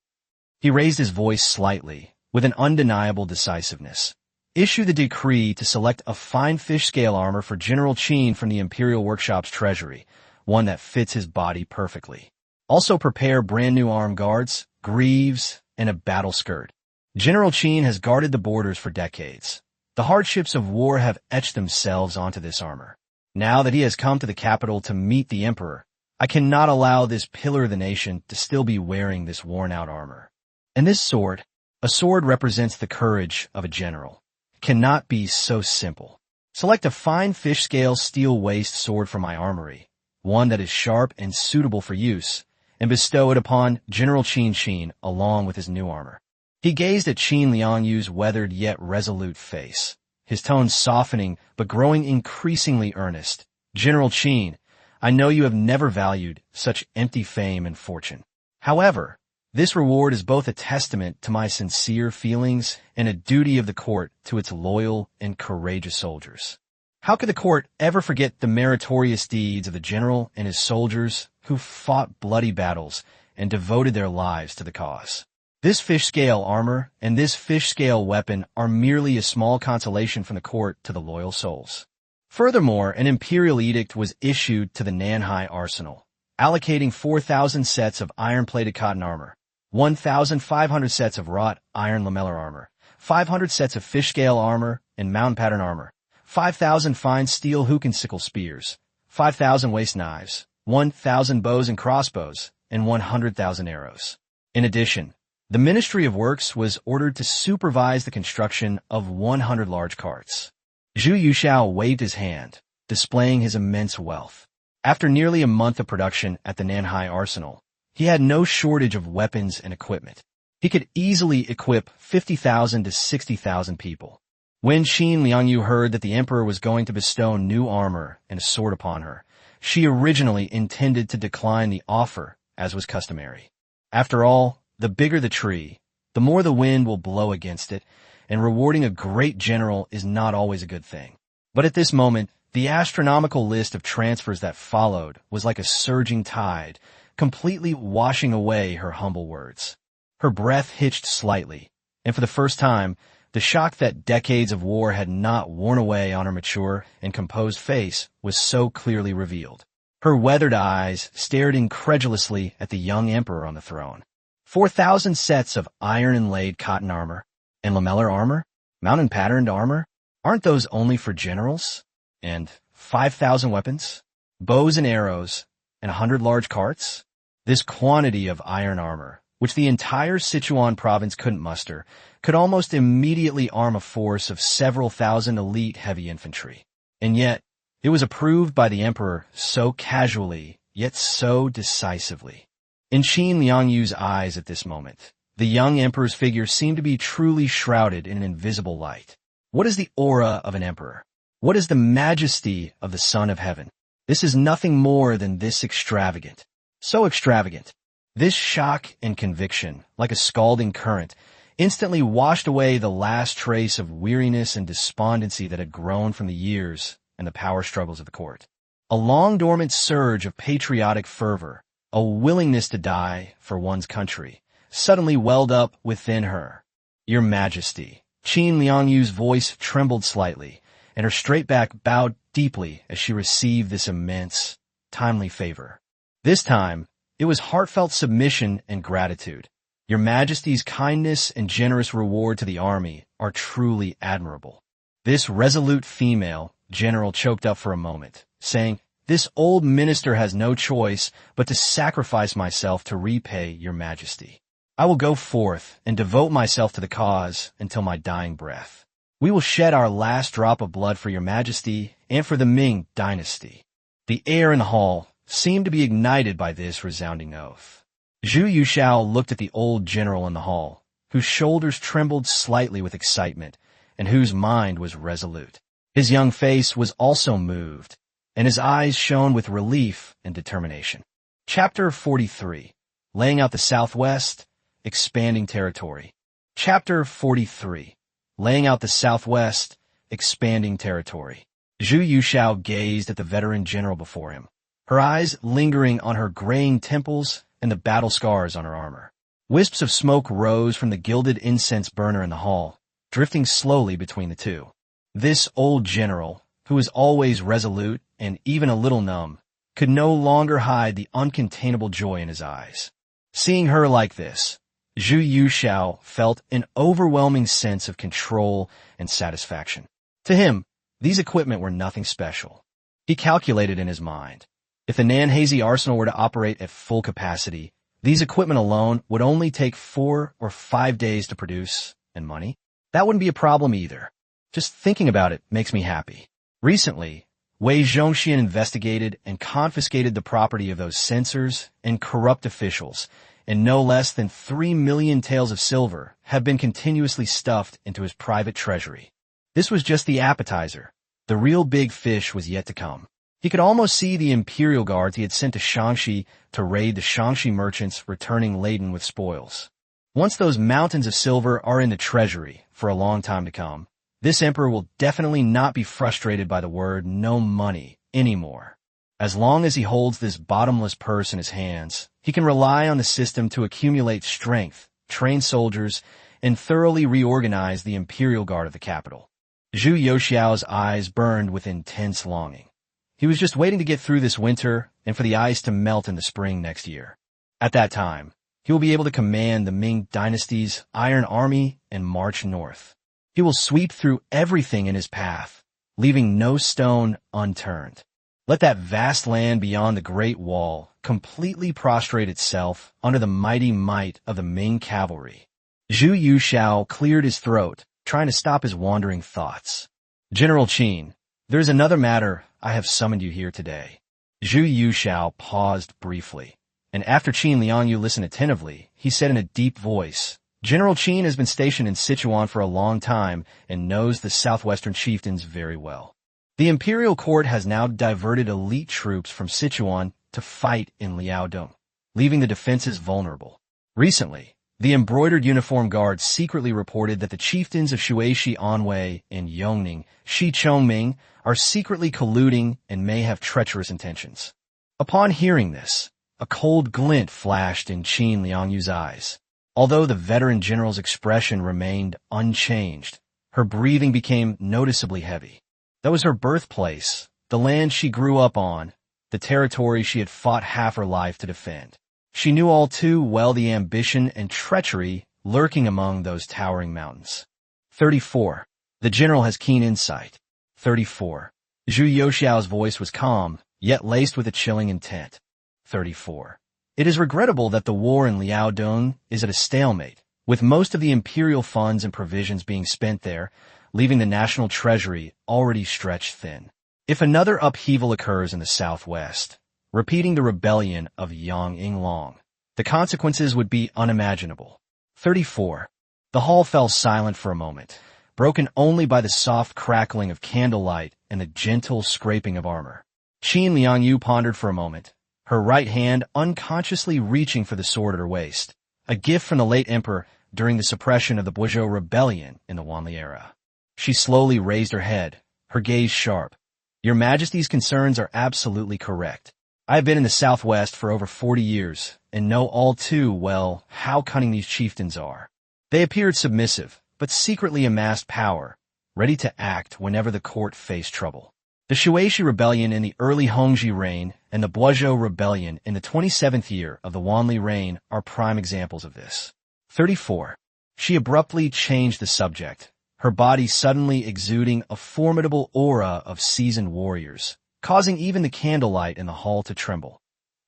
He raised his voice slightly, with an undeniable decisiveness. Issue the decree to select a fine fish-scale armor for General Qin from the Imperial Workshop's treasury, one that fits his body perfectly. Also prepare brand new armed guards, greaves, and a battle skirt. General Qin has guarded the borders for decades. The hardships of war have etched themselves onto this armor. Now that he has come to the capital to meet the emperor, I cannot allow this pillar of the nation to still be wearing this worn-out armor. And this sword, a sword represents the courage of a general, cannot be so simple. Select a fine fish-scale steel waist sword from my armory, one that is sharp and suitable for use, and bestow it upon General Qin along with his new armor. He gazed at Qin Liangyu's weathered yet resolute face, his tone softening but growing increasingly earnest. General Qin, I know you have never valued such empty fame and fortune. However, this reward is both a testament to my sincere feelings and a duty of the court to its loyal and courageous soldiers. How could the court ever forget the meritorious deeds of the general and his soldiers who fought bloody battles and devoted their lives to the cause? This fish-scale armor and this fish-scale weapon are merely a small consolation from the court to the loyal souls. Furthermore, an imperial edict was issued to the Nanhai arsenal, allocating 4,000 sets of iron-plated cotton armor, 1,500 sets of wrought iron lamellar armor, 500 sets of fish-scale armor and mountain pattern armor, 5,000 fine steel hook and sickle spears, 5,000 waist knives, 1,000 bows and crossbows, and 100,000 arrows. In addition, the Ministry of Works was ordered to supervise the construction of 100 large carts. Zhu Yuxiao waved his hand, displaying his immense wealth. After nearly a month of production at the Nanhai Arsenal, he had no shortage of weapons and equipment. He could easily equip 50,000 to 60,000 people. When Qin Liangyu heard that the emperor was going to bestow new armor and a sword upon her, she originally intended to decline the offer, as was customary. After all, the bigger the tree, the more the wind will blow against it, and rewarding a great general is not always a good thing. But at this moment, the astronomical list of transfers that followed was like a surging tide, completely washing away her humble words. Her breath hitched slightly, and for the first time, the shock that decades of war had not worn away on her mature and composed face was so clearly revealed. Her weathered eyes stared incredulously at the young emperor on the throne. 4,000 sets of iron-inlaid cotton armor and lamellar armor, mountain-patterned armor, aren't those only for generals? And 5,000 weapons, bows and arrows, and 100 large carts? This quantity of iron armor, which the entire Sichuan province couldn't muster, could almost immediately arm a force of several thousand elite heavy infantry. And yet, it was approved by the emperor so casually, yet so decisively. In Qin Liangyu's eyes at this moment, the young emperor's figure seemed to be truly shrouded in an invisible light. What is the aura of an emperor? What is the majesty of the Son of Heaven? This is nothing more than this extravagant. So extravagant. This shock and conviction, like a scalding current, instantly washed away the last trace of weariness and despondency that had grown from the years and the power struggles of the court. A long-dormant surge of patriotic fervor, a willingness to die for one's country, suddenly welled up within her. Your Majesty. Qin Liangyu's voice trembled slightly, and her straight back bowed deeply as she received this immense, timely favor. This time, it was heartfelt submission and gratitude. Your Majesty's kindness and generous reward to the army are truly admirable. This resolute female general choked up for a moment, saying, "This old minister has no choice but to sacrifice myself to repay your Majesty. I will go forth and devote myself to the cause until my dying breath. We will shed our last drop of blood for your Majesty and for the Ming dynasty." The air in the hall seemed to be ignited by this resounding oath. Zhu Yuxiao looked at the old general in the hall, whose shoulders trembled slightly with excitement, and whose mind was resolute. His young face was also moved, and his eyes shone with relief and determination. Chapter 43. Laying out the Southwest, Expanding Territory. Chapter 43. Laying out the Southwest, Expanding Territory. Zhu Yuxiao gazed at the veteran general before him, her eyes lingering on her graying temples and the battle scars on her armor. Wisps of smoke rose from the gilded incense burner in the hall, drifting slowly between the two. This old general, who was always resolute and even a little numb, could no longer hide the uncontainable joy in his eyes. Seeing her like this, Zhu Yuxiao felt an overwhelming sense of control and satisfaction. To him, these equipment were nothing special. He calculated in his mind, if the Nanhaisi arsenal were to operate at full capacity, these equipment alone would only take 4 or 5 days to produce, and money? That wouldn't be a problem either. Just thinking about it makes me happy. Recently, Wei Zhongxian investigated and confiscated the property of those censors and corrupt officials, and no less than 3 million taels of silver have been continuously stuffed into his private treasury. This was just the appetizer. The real big fish was yet to come. He could almost see the imperial guards he had sent to Shaanxi to raid the Shaanxi merchants returning laden with spoils. Once those mountains of silver are in the treasury for a long time to come, this emperor will definitely not be frustrated by the word no money anymore. As long as he holds this bottomless purse in his hands, he can rely on the system to accumulate strength, train soldiers, and thoroughly reorganize the imperial guard of the capital. Zhu Yuxiao's eyes burned with intense longing. He was just waiting to get through this winter and for the ice to melt in the spring next year. At that time, he will be able to command the Ming dynasty's Iron Army and march north. He will sweep through everything in his path, leaving no stone unturned. Let that vast land beyond the Great Wall completely prostrate itself under the mighty might of the Ming cavalry. Zhu Yushao cleared his throat, trying to stop his wandering thoughts. General Qin, there is another matter I have summoned you here today. Zhu Yushao paused briefly, and after Qin Liangyu listened attentively, he said in a deep voice, General Qin has been stationed in Sichuan for a long time and knows the southwestern chieftains very well. The imperial court has now diverted elite troops from Sichuan to fight in Liaodong, leaving the defenses vulnerable. Recently, the embroidered uniform guard secretly reported that the chieftains of Shuaishi Anwei and Yongning, Shi Chongming, are secretly colluding and may have treacherous intentions. Upon hearing this, a cold glint flashed in Qin Liangyu's eyes. Although the veteran general's expression remained unchanged, her breathing became noticeably heavy. That was her birthplace, the land she grew up on, the territory she had fought half her life to defend. She knew all too well the ambition and treachery lurking among those towering mountains. 34. The general has keen insight. 34. Zhu Yuxiao's voice was calm, yet laced with a chilling intent. 34. It is regrettable that the war in Liaodong is at a stalemate, with most of the imperial funds and provisions being spent there, leaving the national treasury already stretched thin. If another upheaval occurs in the southwest, repeating the rebellion of Yang Yinglong, the consequences would be unimaginable. 34. The hall fell silent for a moment, broken only by the soft crackling of candlelight and the gentle scraping of armor. Qin Liangyu pondered for a moment, her right hand unconsciously reaching for the sword at her waist, a gift from the late emperor during the suppression of the Boizhou rebellion in the Wanli era. She slowly raised her head, her gaze sharp. Your Majesty's concerns are absolutely correct. I have been in the southwest for over 40 years and know all too well how cunning these chieftains are. They appeared submissive, but secretly amassed power, ready to act whenever the court faced trouble. The Shuaishi rebellion in the early Hongzhi reign and the Boizhou rebellion in the 27th year of the Wanli reign are prime examples of this. 34. She abruptly changed the subject, her body suddenly exuding a formidable aura of seasoned warriors, causing even the candlelight in the hall to tremble.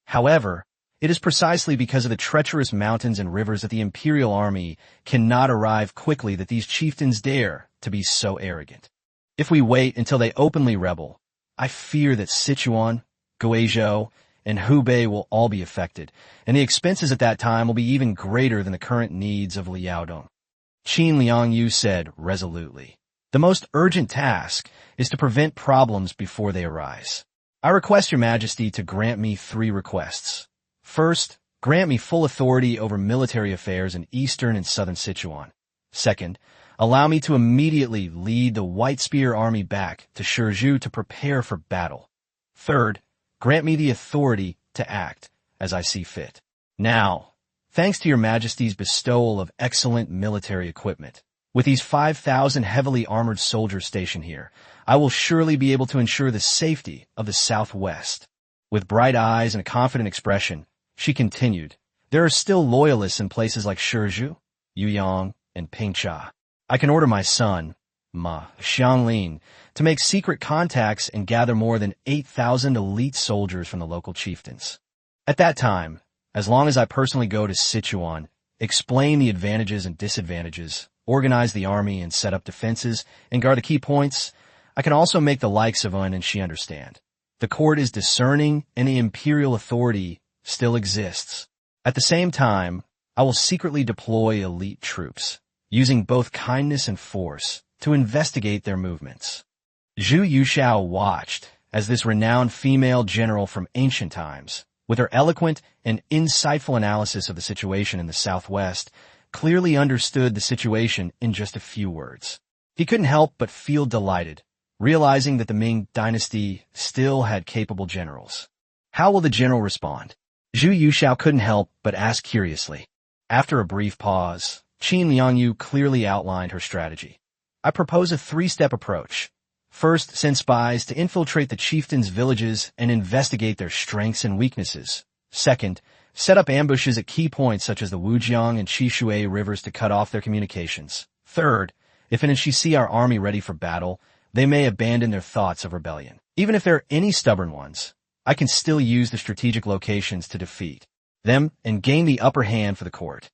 However, it is precisely because of the treacherous mountains and rivers that the imperial army cannot arrive quickly that these chieftains dare to be so arrogant. If we wait until they openly rebel, I fear that Sichuan, Guizhou, and Hubei will all be affected, and the expenses at that time will be even greater than the current needs of Liaodong. Qin Liangyu said resolutely, the most urgent task is to prevent problems before they arise. I request your Majesty to grant me 3 requests. First, grant me full authority over military affairs in eastern and southern Sichuan. Second, allow me to immediately lead the White Spear army back to Shizhou to prepare for battle. Third, grant me the authority to act as I see fit. Now, thanks to your Majesty's bestowal of excellent military equipment, with these 5,000 heavily armored soldiers stationed here, I will surely be able to ensure the safety of the Southwest. With bright eyes and a confident expression, she continued, there are still loyalists in places like Shizhou, Yuyang, and Pingcha. I can order my son, Ma Xianglin, to make secret contacts and gather more than 8,000 elite soldiers from the local chieftains. At that time, as long as I personally go to Sichuan, explain the advantages and disadvantages, organize the army and set up defenses, and guard the key points, I can also make the likes of Un and Shi understand. The court is discerning and the imperial authority still exists. At the same time, I will secretly deploy elite troops, using both kindness and force, to investigate their movements. Zhu Yuxiao watched as this renowned female general from ancient times, with her eloquent and insightful analysis of the situation in the southwest, clearly understood the situation in just a few words. He couldn't help but feel delighted, realizing that the Ming dynasty still had capable generals. How will the general respond? Zhu Yuxiao couldn't help but ask curiously. After a brief pause, Qin Liangyu clearly outlined her strategy. I propose a 3-step approach. First, send spies to infiltrate the chieftains' villages and investigate their strengths and weaknesses. Second, set up ambushes at key points such as the Wujiang and Qishui rivers to cut off their communications. Third, if and as she see our army ready for battle, They may abandon their thoughts of rebellion. Even if there are any stubborn ones, I can still use the strategic locations to defeat them and gain the upper hand for the court.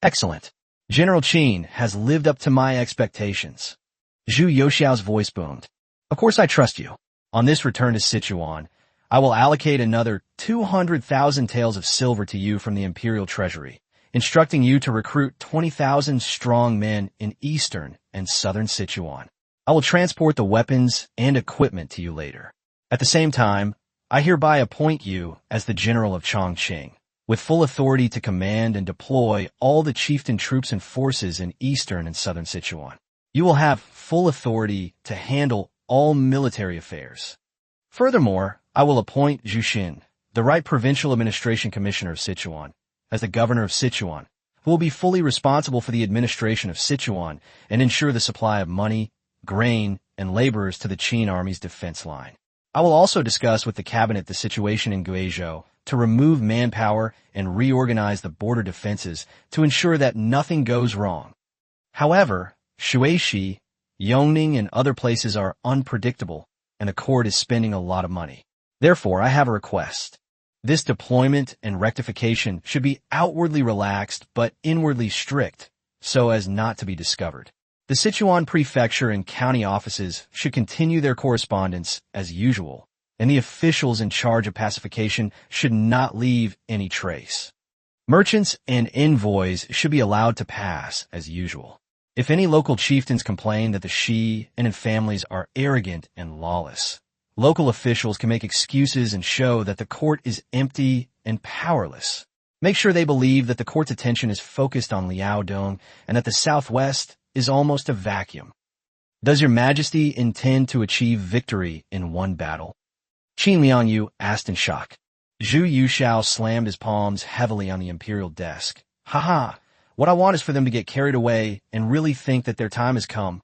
Excellent. General Qin has lived up to my expectations. Zhu Youxiao's voice boomed. Of course I trust you. On this return to Sichuan, I will allocate another 200,000 taels of silver to you from the imperial treasury, instructing you to recruit 20,000 strong men in eastern and southern Sichuan. I will transport the weapons and equipment to you later. At the same time, I hereby appoint you as the general of Chongqing, with full authority to command and deploy all the chieftain troops and forces in eastern and southern Sichuan. You will have full authority to handle all military affairs. Furthermore, I will appoint Zhu Xin, the right provincial administration commissioner of Sichuan, as the governor of Sichuan, who will be fully responsible for the administration of Sichuan and ensure the supply of money, grain, and laborers to the Qin army's defense line. I will also discuss with the cabinet the situation in Guizhou to remove manpower and reorganize the border defenses to ensure that nothing goes wrong. However, Shuishi, Yongning, and other places are unpredictable, and the court is spending a lot of money. Therefore, I have a request. This deployment and rectification should be outwardly relaxed but inwardly strict, so as not to be discovered. The Sichuan prefecture and county offices should continue their correspondence as usual, and the officials in charge of pacification should not leave any trace. Merchants and envoys should be allowed to pass as usual. If any local chieftains complain that the Shi and families are arrogant and lawless, local officials can make excuses and show that the court is empty and powerless. Make sure they believe that the court's attention is focused on Liaodong and that the southwest is almost a vacuum. Does your majesty intend to achieve victory in one battle? Qin Liangyu asked in shock. Zhu Youxiao slammed his palms heavily on the imperial desk. Haha, what I want is for them to get carried away and really think that their time has come.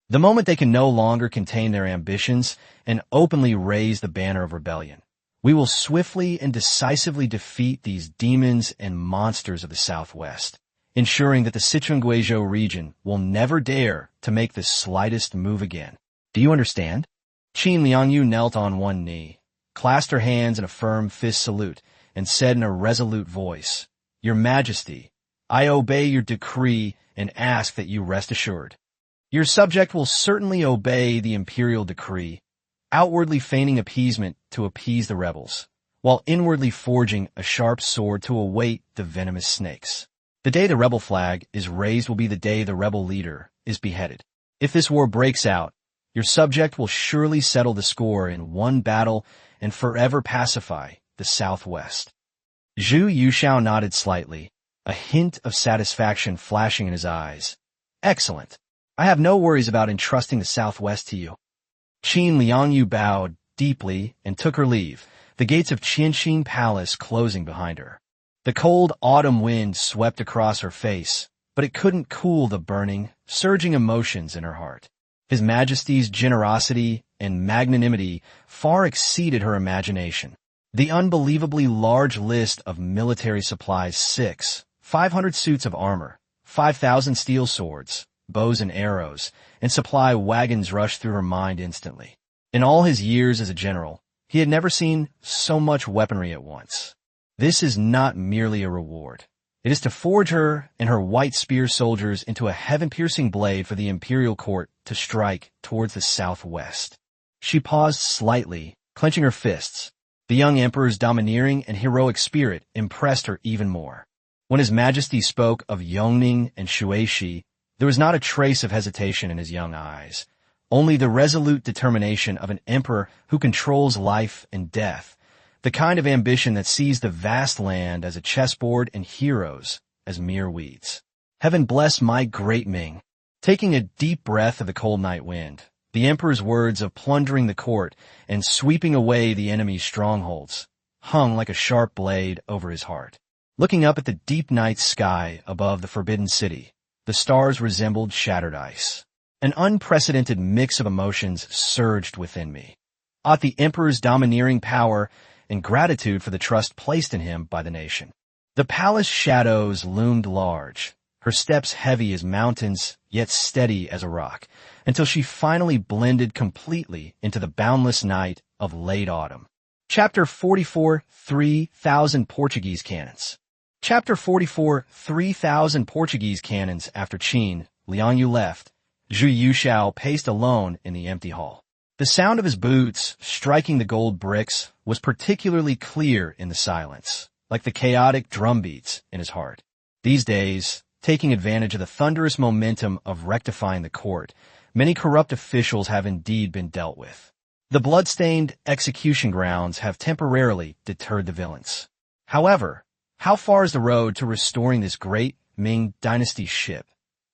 The moment they can no longer contain their ambitions and openly raise the banner of rebellion, we will swiftly and decisively defeat these demons and monsters of the Southwest, ensuring that the Sichuan-Guizhou region will never dare to make the slightest move again. Do you understand? Qin Liangyu knelt on one knee, clasped her hands in a firm fist salute, and said in a resolute voice, Your Majesty, I obey your decree and ask that you rest assured. Your subject will certainly obey the imperial decree, outwardly feigning appeasement to appease the rebels, while inwardly forging a sharp sword to await the venomous snakes. The day the rebel flag is raised will be the day the rebel leader is beheaded. If this war breaks out, your subject will surely settle the score in one battle and forever pacify the Southwest. Zhu Youxiao nodded slightly, a hint of satisfaction flashing in his eyes. Excellent. I have no worries about entrusting the Southwest to you. Qin Liangyu bowed deeply and took her leave, the gates of Qianxin Palace closing behind her. The cold autumn wind swept across her face, but it couldn't cool the burning, surging emotions in her heart. His Majesty's generosity and magnanimity far exceeded her imagination. The unbelievably large list of military supplies 500 suits of armor, 5,000 steel swords, bows and arrows, and supply wagons rushed through her mind instantly. In all his years as a general, he had never seen so much weaponry at once. This is not merely a reward. It is to forge her and her white spear soldiers into a heaven-piercing blade for the imperial court to strike towards the southwest. She paused slightly, clenching her fists. The young emperor's domineering and heroic spirit impressed her even more. When His Majesty spoke of Yongning and Shuishi, there was not a trace of hesitation in his young eyes, only the resolute determination of an emperor who controls life and death, the kind of ambition that sees the vast land as a chessboard and heroes as mere weeds. Heaven bless my great Ming. Taking a deep breath of the cold night wind, the emperor's words of plundering the court and sweeping away the enemy's strongholds hung like a sharp blade over his heart. Looking up at the deep night sky above the forbidden city, the stars resembled shattered ice. An unprecedented mix of emotions surged within me. At the emperor's domineering power and gratitude for the trust placed in him by the nation. The palace shadows loomed large, her steps heavy as mountains, yet steady as a rock, until she finally blended completely into the boundless night of late autumn. Chapter 44, 3,000 Portuguese Cannons. Chapter 44, 3,000 Portuguese Cannons. After Qin, Liang left, Zhu Yuxiao paced alone in the empty hall. The sound of his boots striking the gold bricks was particularly clear in the silence, like the chaotic drum beats in his heart. These days, taking advantage of the thunderous momentum of rectifying the court, many corrupt officials have indeed been dealt with. The blood-stained execution grounds have temporarily deterred the villains. However, how far is the road to restoring this great Ming Dynasty ship,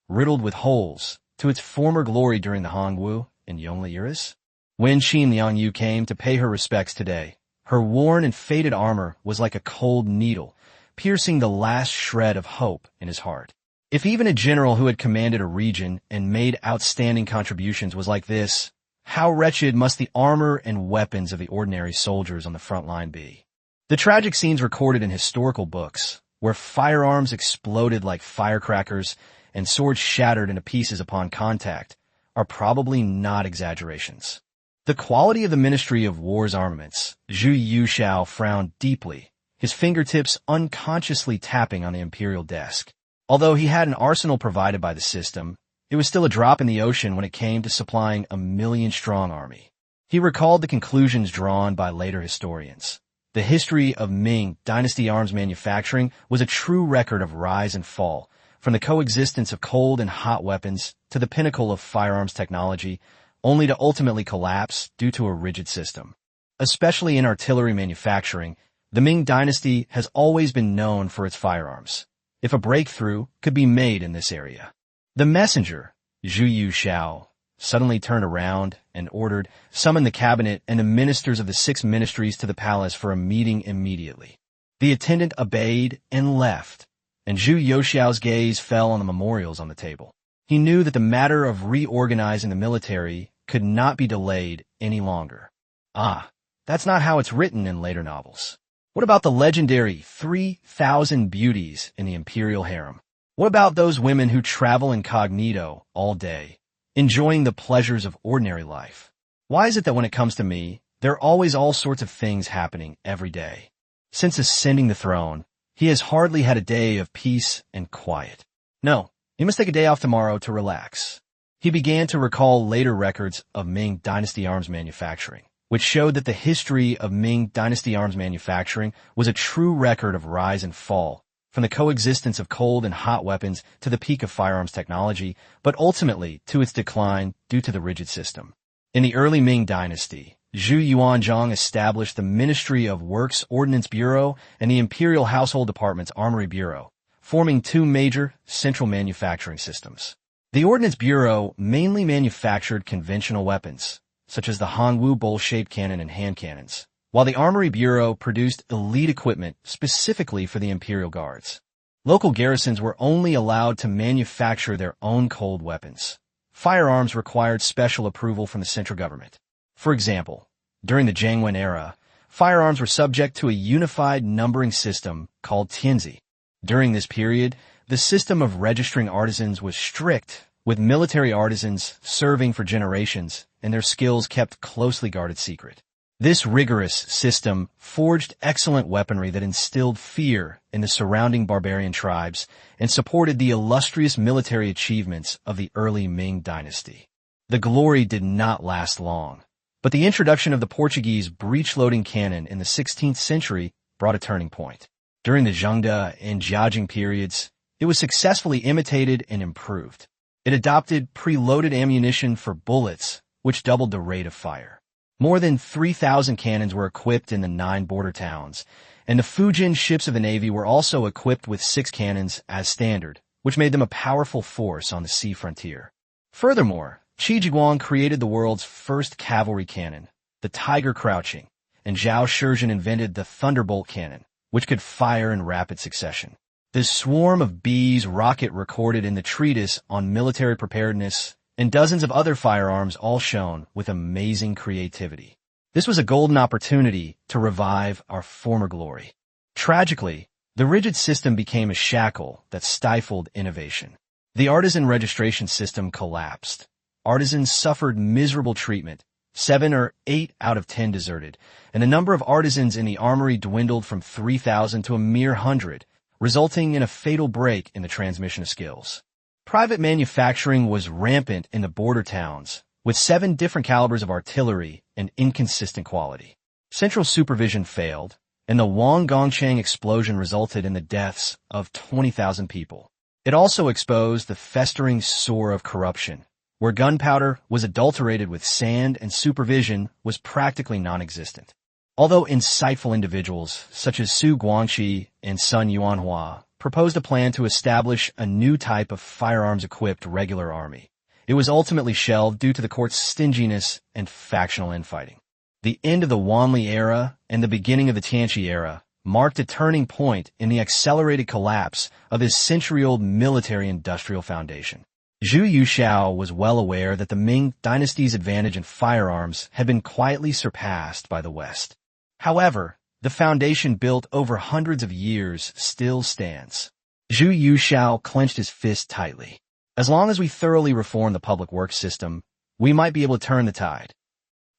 riddled with holes, to its former glory during the Hongwu and Yongle eras? When Qin Liangyu came to pay her respects today, her worn and faded armor was like a cold needle, piercing the last shred of hope in his heart. If even a general who had commanded a region and made outstanding contributions was like this, how wretched must the armor and weapons of the ordinary soldiers on the front line be? The tragic scenes recorded in historical books, where firearms exploded like firecrackers and swords shattered into pieces upon contact, are probably not exaggerations. The quality of the Ministry of War's armaments, Zhu Yuxiao frowned deeply, his fingertips unconsciously tapping on the imperial desk. Although he had an arsenal provided by the system, it was still a drop in the ocean when it came to supplying a million-strong army. He recalled the conclusions drawn by later historians. The history of Ming Dynasty arms manufacturing was a true record of rise and fall, from the coexistence of cold and hot weapons to the pinnacle of firearms technology, only to ultimately collapse due to a rigid system. Especially in artillery manufacturing, the Ming Dynasty has always been known for its firearms. If a breakthrough could be made in this area. The messenger, Zhu Yuxiao, suddenly turned around and ordered, "Summon the cabinet and the ministers of the 6 ministries to the palace for a meeting immediately." The attendant obeyed and left, and Zhu Yuxiao's gaze fell on the memorials on the table. He knew that the matter of reorganizing the military could not be delayed any longer. That's not how it's written in later novels. What about the legendary 3,000 beauties in the imperial harem? What about those women who travel incognito all day, enjoying the pleasures of ordinary life? Why is it that when it comes to me, there are always all sorts of things happening every day? Since ascending the throne, he has hardly had a day of peace and quiet. No, he must take a day off tomorrow to relax. He began to recall later records of Ming Dynasty arms manufacturing, which showed that the history of Ming Dynasty arms manufacturing was a true record of rise and fall, from the coexistence of cold and hot weapons to the peak of firearms technology, but ultimately to its decline due to the rigid system. In the early Ming Dynasty, Zhu Yuanzhang established the Ministry of Works Ordnance Bureau and the Imperial Household Department's Armory Bureau, forming 2 major central manufacturing systems. The Ordnance Bureau mainly manufactured conventional weapons, such as the Hongwu bowl-shaped cannon and hand cannons, while the Armory Bureau produced elite equipment specifically for the Imperial Guards. Local garrisons were only allowed to manufacture their own cold weapons. Firearms required special approval from the central government. For example, during the Zhangwen era, firearms were subject to a unified numbering system called Tianzi. During this period, the system of registering artisans was strict, with military artisans serving for generations and their skills kept closely guarded secret. This rigorous system forged excellent weaponry that instilled fear in the surrounding barbarian tribes and supported the illustrious military achievements of the early Ming Dynasty. The glory did not last long, but the introduction of the Portuguese breech-loading cannon in the 16th century brought a turning point. During the Zhengde and Jiajing periods, it was successfully imitated and improved. It adopted preloaded ammunition for bullets, which doubled the rate of fire. More than 3,000 cannons were equipped in the 9 border towns, and the Fujin ships of the Navy were also equipped with 6 cannons as standard, which made them a powerful force on the sea frontier. Furthermore, Qi Jiguang created the world's first cavalry cannon, the Tiger Crouching, and Zhao Shizhen invented the Thunderbolt cannon, which could fire in rapid succession. This swarm of bees rocket recorded in the treatise on military preparedness and dozens of other firearms all shown with amazing creativity. This was a golden opportunity to revive our former glory. Tragically, The rigid system became a shackle that stifled innovation. The artisan registration system collapsed. Artisans suffered miserable treatment. 7 or 8 out of 10 deserted, and the number of artisans in the armory dwindled from 3,000 to a mere 100, resulting in a fatal break in the transmission of skills. Private manufacturing was rampant in the border towns, with 7 different calibers of artillery and inconsistent quality. Central supervision failed, and the Wangongchang explosion resulted in the deaths of 20,000 people. It also exposed the festering sore of corruption, where gunpowder was adulterated with sand and supervision was practically non-existent. Although insightful individuals such as Su Guangqi and Sun Yuanhua proposed a plan to establish a new type of firearms-equipped regular army, it was ultimately shelved due to the court's stinginess and factional infighting. The end of the Wanli era and the beginning of the Tianqi era marked a turning point in the accelerated collapse of his century-old military-industrial foundation. Zhu Yuxiao was well aware that the Ming dynasty's advantage in firearms had been quietly surpassed by the West. However, the foundation built over hundreds of years still stands. Zhu Yuxiao clenched his fist tightly. As long as we thoroughly reform the public works system, we might be able to turn the tide.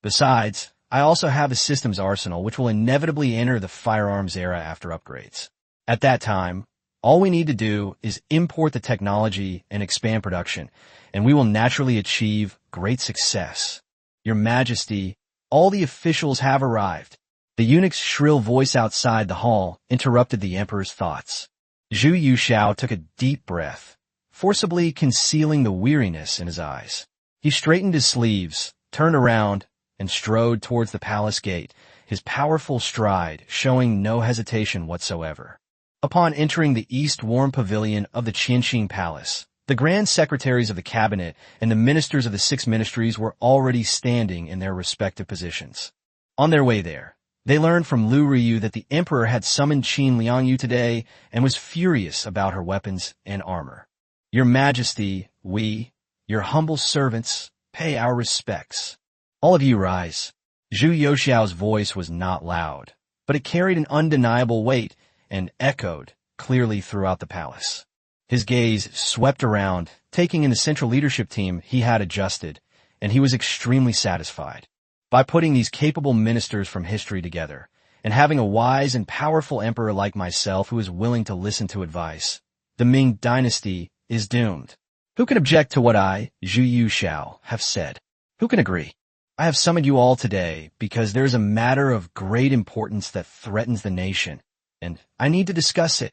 Besides, I also have a systems arsenal which will inevitably enter the firearms era after upgrades. At that time, all we need to do is import the technology and expand production, and we will naturally achieve great success. Your Majesty, all the officials have arrived. The eunuch's shrill voice outside the hall interrupted the emperor's thoughts. Zhu Yuxiao took a deep breath, forcibly concealing the weariness in his eyes. He straightened his sleeves, turned around, and strode towards the palace gate, his powerful stride showing no hesitation whatsoever. Upon entering the East Warm Pavilion of the Qianqing Palace, the Grand Secretaries of the Cabinet and the ministers of the 6 ministries were already standing in their respective positions. On their way there, they learned from Lu Riyu that the emperor had summoned Qin Liangyu today and was furious about her weapons and armor. Your Majesty, we, your humble servants, pay our respects. All of you rise. Zhu Yuxiao's voice was not loud, but it carried an undeniable weight and echoed clearly throughout the palace. His gaze swept around, taking in the central leadership team he had adjusted, and he was extremely satisfied. By putting these capable ministers from history together, and having a wise and powerful emperor like myself who is willing to listen to advice, the Ming dynasty is doomed. Who can object to what I, Zhu Yuxiao, have said? Who can agree? I have summoned you all today because there is a matter of great importance that threatens the nation, and I need to discuss it.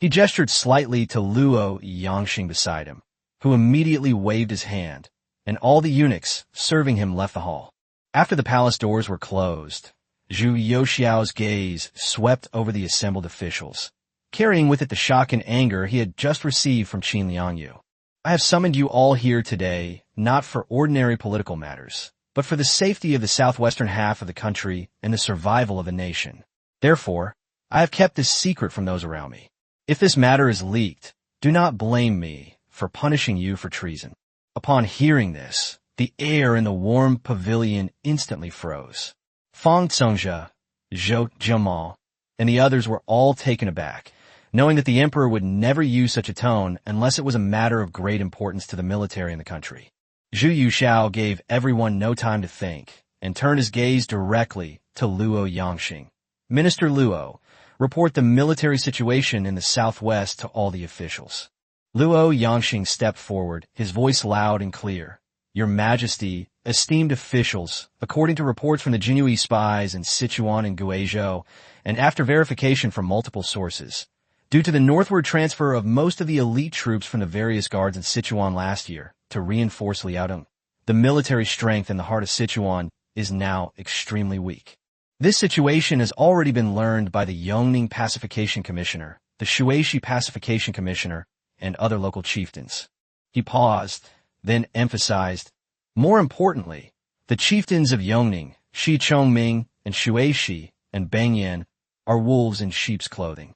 He gestured slightly to Luo Yangxing beside him, who immediately waved his hand, and all the eunuchs serving him left the hall. After the palace doors were closed, Zhu Yuxiao's gaze swept over the assembled officials, carrying with it the shock and anger he had just received from Qin Liangyu. I have summoned you all here today not for ordinary political matters, but for the safety of the southwestern half of the country and the survival of the nation. Therefore, I have kept this secret from those around me. If this matter is leaked, do not blame me for punishing you for treason. Upon hearing this, the air in the warm pavilion instantly froze. Fang Congzhe, Zhou Jiamao, and the others were all taken aback, knowing that the emperor would never use such a tone unless it was a matter of great importance to the military in the country. Zhu Yuxiao gave everyone no time to think and turned his gaze directly to Luo Yangxing. Minister Luo, report the military situation in the southwest to all the officials. Luo Yangxing stepped forward, his voice loud and clear. Your Majesty, esteemed officials, according to reports from the Jinhui spies in Sichuan and Guizhou, and after verification from multiple sources, due to the northward transfer of most of the elite troops from the various guards in Sichuan last year to reinforce Liaodong, the military strength in the heart of Sichuan is now extremely weak. This situation has already been learned by the Yongning Pacification Commissioner, the Shuaishi Pacification Commissioner, and other local chieftains. He paused, then emphasized, more importantly, the chieftains of Yongning, Shi Chongming, and Shuaishi, and Bangyan are wolves in sheep's clothing.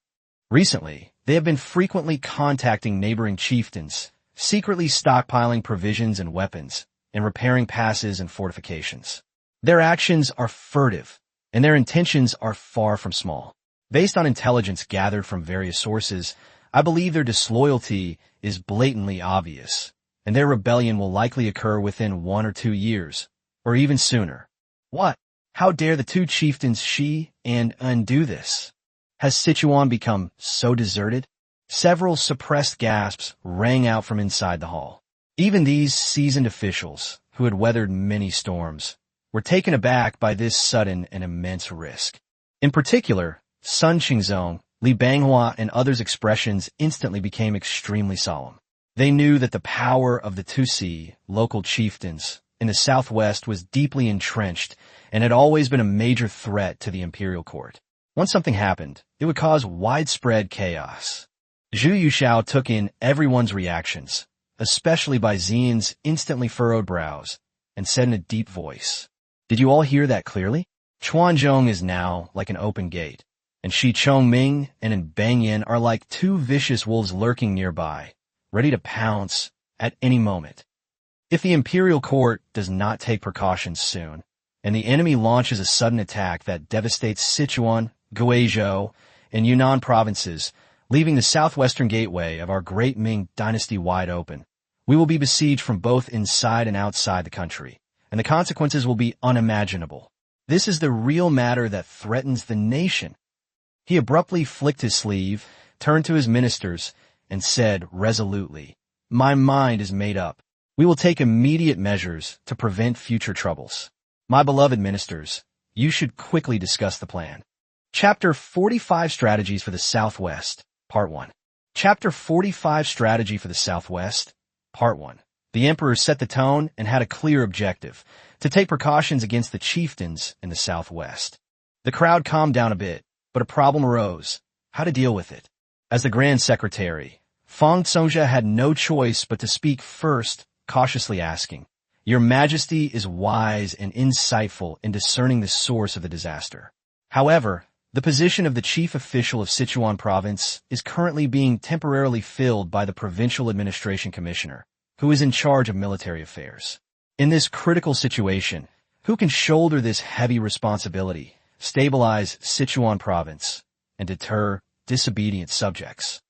Recently, they have been frequently contacting neighboring chieftains, secretly stockpiling provisions and weapons, and repairing passes and fortifications. Their actions are furtive, and their intentions are far from small. Based on intelligence gathered from various sources, I believe their disloyalty is blatantly obvious, and their rebellion will likely occur within 1 or 2 years, or even sooner. What? How dare the two chieftains Shi and Un do this? Has Sichuan become so deserted? Several suppressed gasps rang out from inside the hall. Even these seasoned officials, who had weathered many storms, were taken aback by this sudden and immense risk. In particular, Sun Qingzong, Li Banghua, and others' expressions instantly became extremely solemn. They knew that the power of the Tusi, local chieftains, in the southwest was deeply entrenched and had always been a major threat to the imperial court. Once something happened, it would cause widespread chaos. Zhu Yuxiao took in everyone's reactions, especially by Xian's instantly furrowed brows, and said in a deep voice, "Did you all hear that clearly? Chuanzhong is now like an open gate, and Shi Chongming and Bangyan are like two vicious wolves lurking nearby, ready to pounce at any moment. If the imperial court does not take precautions soon, and the enemy launches a sudden attack that devastates Sichuan, Guizhou, and Yunnan provinces, leaving the southwestern gateway of our great Ming dynasty wide open, we will be besieged from both inside and outside the country, and the consequences will be unimaginable. This is the real matter that threatens the nation." He abruptly flicked his sleeve, turned to his ministers, and said resolutely, "My mind is made up. We will take immediate measures to prevent future troubles. My beloved ministers, you should quickly discuss the plan." Chapter 45 Strategies for the Southwest, Part 1. Chapter 45 Strategy for the Southwest, Part 1. The emperor set the tone and had a clear objective, to take precautions against the chieftains in the southwest. The crowd calmed down a bit, but a problem arose: how to deal with it. As the Grand Secretary, Fang Songjia had no choice but to speak first, cautiously asking, "Your Majesty is wise and insightful in discerning the source of the disaster. However, the position of the chief official of Sichuan province is currently being temporarily filled by the provincial administration commissioner, who is in charge of military affairs. In this critical situation, who can shoulder this heavy responsibility, stabilize Sichuan province, and deter disobedient subjects?"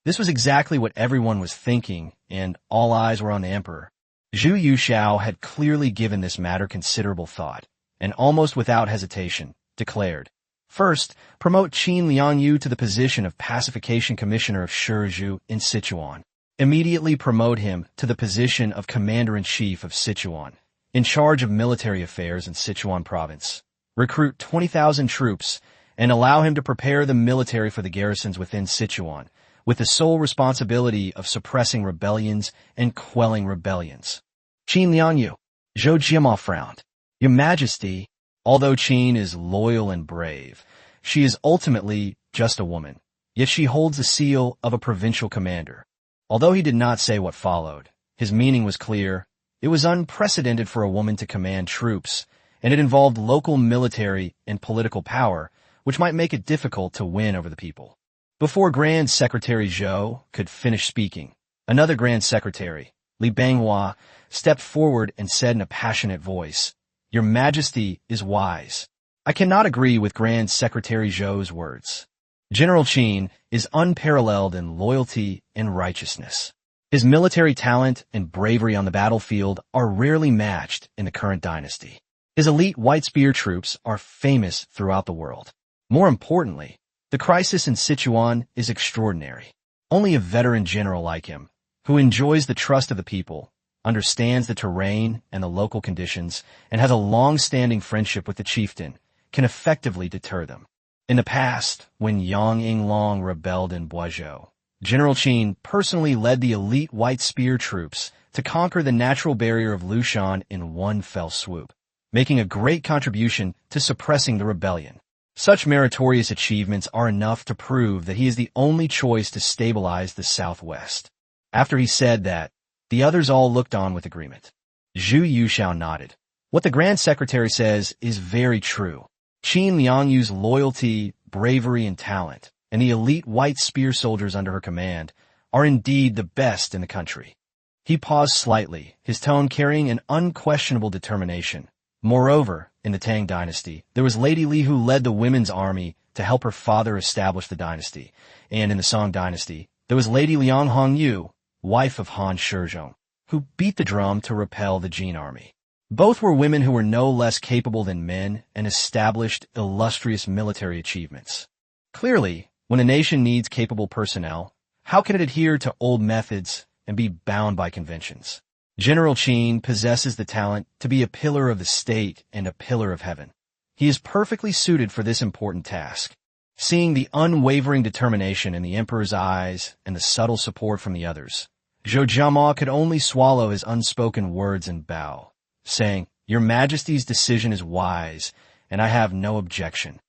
This was exactly what everyone was thinking, and all eyes were on the emperor. Zhu Yuxiao had clearly given this matter considerable thought, and almost without hesitation, declared, "First, promote Qin Liangyu to the position of Pacification Commissioner of Shizhou in Sichuan. Immediately promote him to the position of Commander-in-Chief of Sichuan, in charge of military affairs in Sichuan province. Recruit 20,000 troops, and allow him to prepare the military for the garrisons within Sichuan, with the sole responsibility of suppressing rebellions and quelling rebellions." Qin Liangyu. Zhou Jiama frowned. "Your Majesty, although Qin is loyal and brave, she is ultimately just a woman, yet she holds the seal of a provincial commander." Although he did not say what followed, his meaning was clear. It was unprecedented for a woman to command troops, and it involved local military and political power, which might make it difficult to win over the people. Before Grand Secretary Zhou could finish speaking, another Grand Secretary, Li Banghua, stepped forward and said in a passionate voice, "Your Majesty is wise. I cannot agree with Grand Secretary Zhou's words. General Qin is unparalleled in loyalty and righteousness. His military talent and bravery on the battlefield are rarely matched in the current dynasty. His elite White Spear troops are famous throughout the world. More importantly, the crisis in Sichuan is extraordinary. Only a veteran general like him, who enjoys the trust of the people, understands the terrain and the local conditions, and has a long-standing friendship with the chieftain, can effectively deter them. In the past, when Yang Yinglong rebelled in Boizhou, General Qin personally led the elite White Spear troops to conquer the natural barrier of Lushan in one fell swoop, making a great contribution to suppressing the rebellion. Such meritorious achievements are enough to prove that he is the only choice to stabilize the Southwest." After he said that, the others all looked on with agreement. Zhu Yuxiao nodded. "What the Grand Secretary says is very true. Qin Liangyu's loyalty, bravery, and talent, and the elite White Spear soldiers under her command, are indeed the best in the country." He paused slightly, his tone carrying an unquestionable determination. Moreover, in the Tang dynasty, there was Lady Li who led the women's army to help her father establish the dynasty, and in the Song dynasty, there was Lady Liang Hongyu, wife of Han Shizhong, who beat the drum to repel the Jin army. Both were women who were no less capable than men and established illustrious military achievements. Clearly, when a nation needs capable personnel, how can it adhere to old methods and be bound by conventions? General Qin possesses the talent to be a pillar of the state and a pillar of heaven. He is perfectly suited for this important task. Seeing the unwavering determination in the emperor's eyes and the subtle support from the others, Zhou Jiama could only swallow his unspoken words and bow, saying, "Your Majesty's decision is wise, and I have no objection."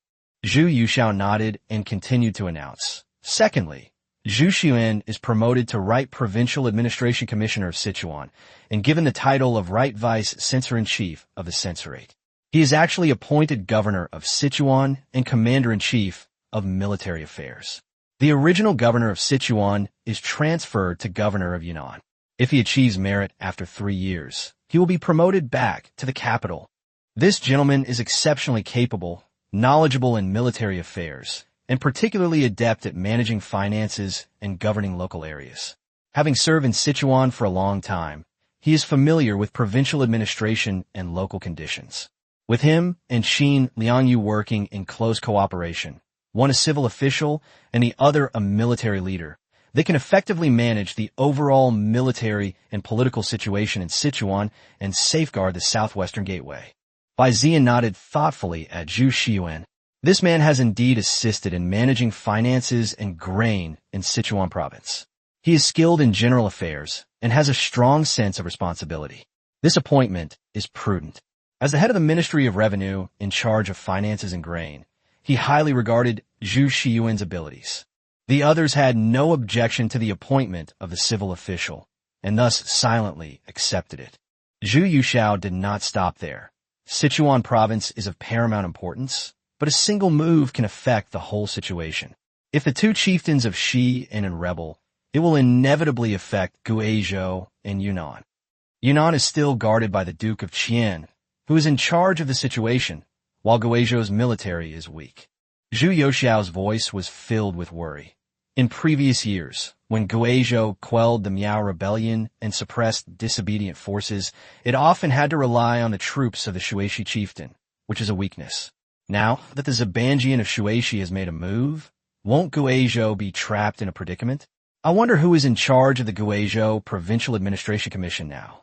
Zhu Yuxiao nodded and continued to announce. Secondly, Zhu Xuan is promoted to Right Provincial Administration Commissioner of Sichuan and given the title of Right Vice Censor-in-Chief of the Censorate. He is actually appointed Governor of Sichuan and Commander-in-Chief of Military Affairs. The original Governor of Sichuan is transferred to Governor of Yunnan. If he achieves merit after 3 years, he will be promoted back to the capital. This gentleman is exceptionally capable, knowledgeable in military affairs, and particularly adept at managing finances and governing local areas. Having served in Sichuan for a long time, he is familiar with provincial administration and local conditions. With him and Qin Liangyu working in close cooperation, one a civil official and the other a military leader, they can effectively manage the overall military and political situation in Sichuan and safeguard the southwestern gateway. Bai Ziyan nodded thoughtfully at Zhu Xuan. This man has indeed assisted in managing finances and grain in Sichuan province. He is skilled in general affairs and has a strong sense of responsibility. This appointment is prudent. As the head of the Ministry of Revenue in charge of finances and grain, he highly regarded Zhu Xuan's abilities. The others had no objection to the appointment of the civil official, and thus silently accepted it. Zhu Yuxiao did not stop there. Sichuan province is of paramount importance, but a single move can affect the whole situation. If the two chieftains of Shi and rebel, it will inevitably affect Guizhou and Yunnan. Yunnan is still guarded by the Duke of Qian, who is in charge of the situation, while Guizhou's military is weak. Zhu Yuxiao's voice was filled with worry. In previous years, when Guizhou quelled the Miao rebellion and suppressed disobedient forces, it often had to rely on the troops of the Shueshi chieftain, which is a weakness. Now that the Zibanjian of Shueshi has made a move, won't Guizhou be trapped in a predicament? I wonder who is in charge of the Guizhou Provincial Administration Commission now.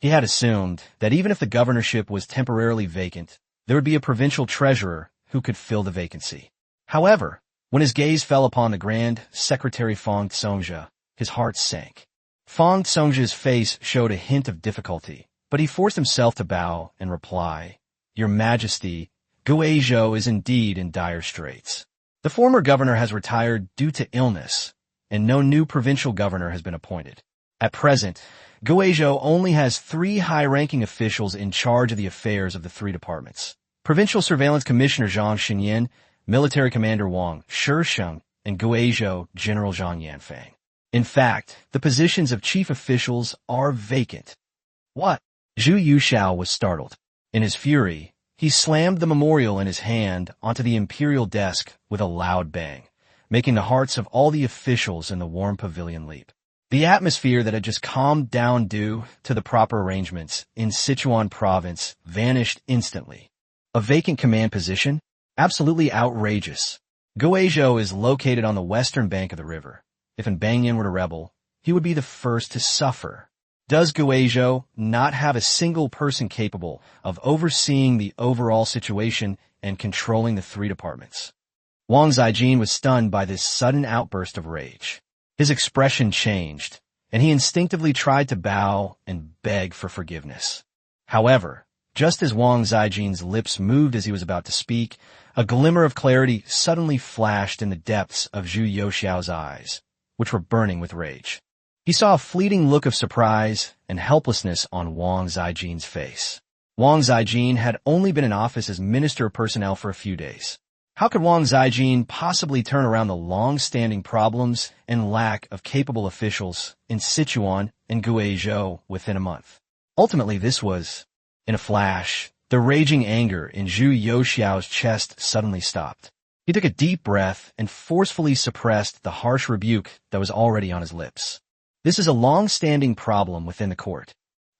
He had assumed that even if the governorship was temporarily vacant, there would be a provincial treasurer who could fill the vacancy. However, when his gaze fell upon the Grand Secretary Fang Tsongzhe, his heart sank. Fang Tsongzhe's face showed a hint of difficulty, but he forced himself to bow and reply, "Your Majesty, Guizhou is indeed in dire straits. The former governor has retired due to illness, and no new provincial governor has been appointed. At present, Guizhou only has 3 high-ranking officials in charge of the affairs of the 3 departments: Provincial Surveillance Commissioner Zhang Xinyan, Military Commander Wang Shisheng, and Guizhou General Zhang Yanfang. In fact, the positions of chief officials are vacant." "What?" Zhu Yuxiao was startled. In his fury, he slammed the memorial in his hand onto the imperial desk with a loud bang, making the hearts of all the officials in the warm pavilion leap. The atmosphere that had just calmed down due to the proper arrangements in Sichuan province vanished instantly. A vacant command position? Absolutely outrageous. Guizhou is located on the western bank of the river. If Banyan were to rebel, he would be the first to suffer. Does Guizhou not have a single person capable of overseeing the overall situation and controlling the 3 departments? Wang Zijin was stunned by this sudden outburst of rage. His expression changed, and he instinctively tried to bow and beg for forgiveness. However, just as Wang Zijin's lips moved as he was about to speak, a glimmer of clarity suddenly flashed in the depths of Zhu Yuxiao's eyes, which were burning with rage. He saw a fleeting look of surprise and helplessness on Wang Zijin's face. Wang Zijin had only been in office as Minister of Personnel for a few days. How could Wang Zijin possibly turn around the long-standing problems and lack of capable officials in Sichuan and Guizhou within a month? Ultimately, this was, in a flash, the raging anger in Zhu Yuxiao's chest suddenly stopped. He took a deep breath and forcefully suppressed the harsh rebuke that was already on his lips. This is a long-standing problem within the court.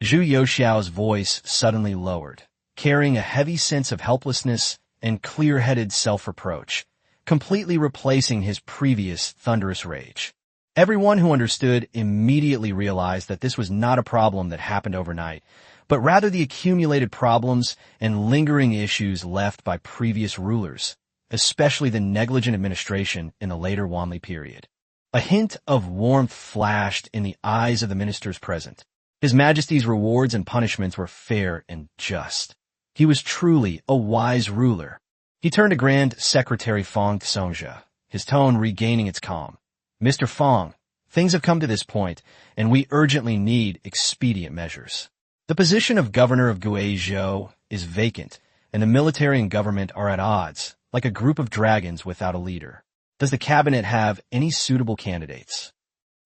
Zhu Youxiao's voice suddenly lowered, carrying a heavy sense of helplessness and clear-headed self-reproach, completely replacing his previous thunderous rage. Everyone who understood immediately realized that this was not a problem that happened overnight, but rather the accumulated problems and lingering issues left by previous rulers, especially the negligent administration in the later Wanli period. A hint of warmth flashed in the eyes of the ministers present. His Majesty's rewards and punishments were fair and just. He was truly a wise ruler. He turned to Grand Secretary Fang Xongzhe, his tone regaining its calm. Mr. Fang, things have come to this point, and we urgently need expedient measures. The position of governor of Guizhou is vacant, and the military and government are at odds, like a group of dragons without a leader. Does the cabinet have any suitable candidates?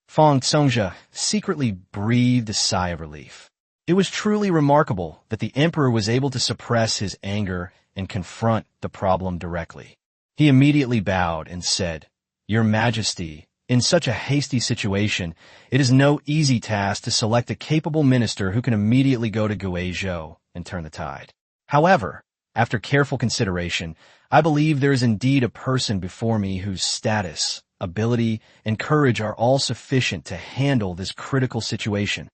Fang Xongzhe secretly breathed a sigh of relief. It was truly remarkable that the emperor was able to suppress his anger and confront the problem directly. He immediately bowed and said, Your Majesty, in such a hasty situation, it is no easy task to select a capable minister who can immediately go to Guizhou and turn the tide. However, after careful consideration, I believe there is indeed a person before me whose status, ability, and courage are all sufficient to handle this critical situation.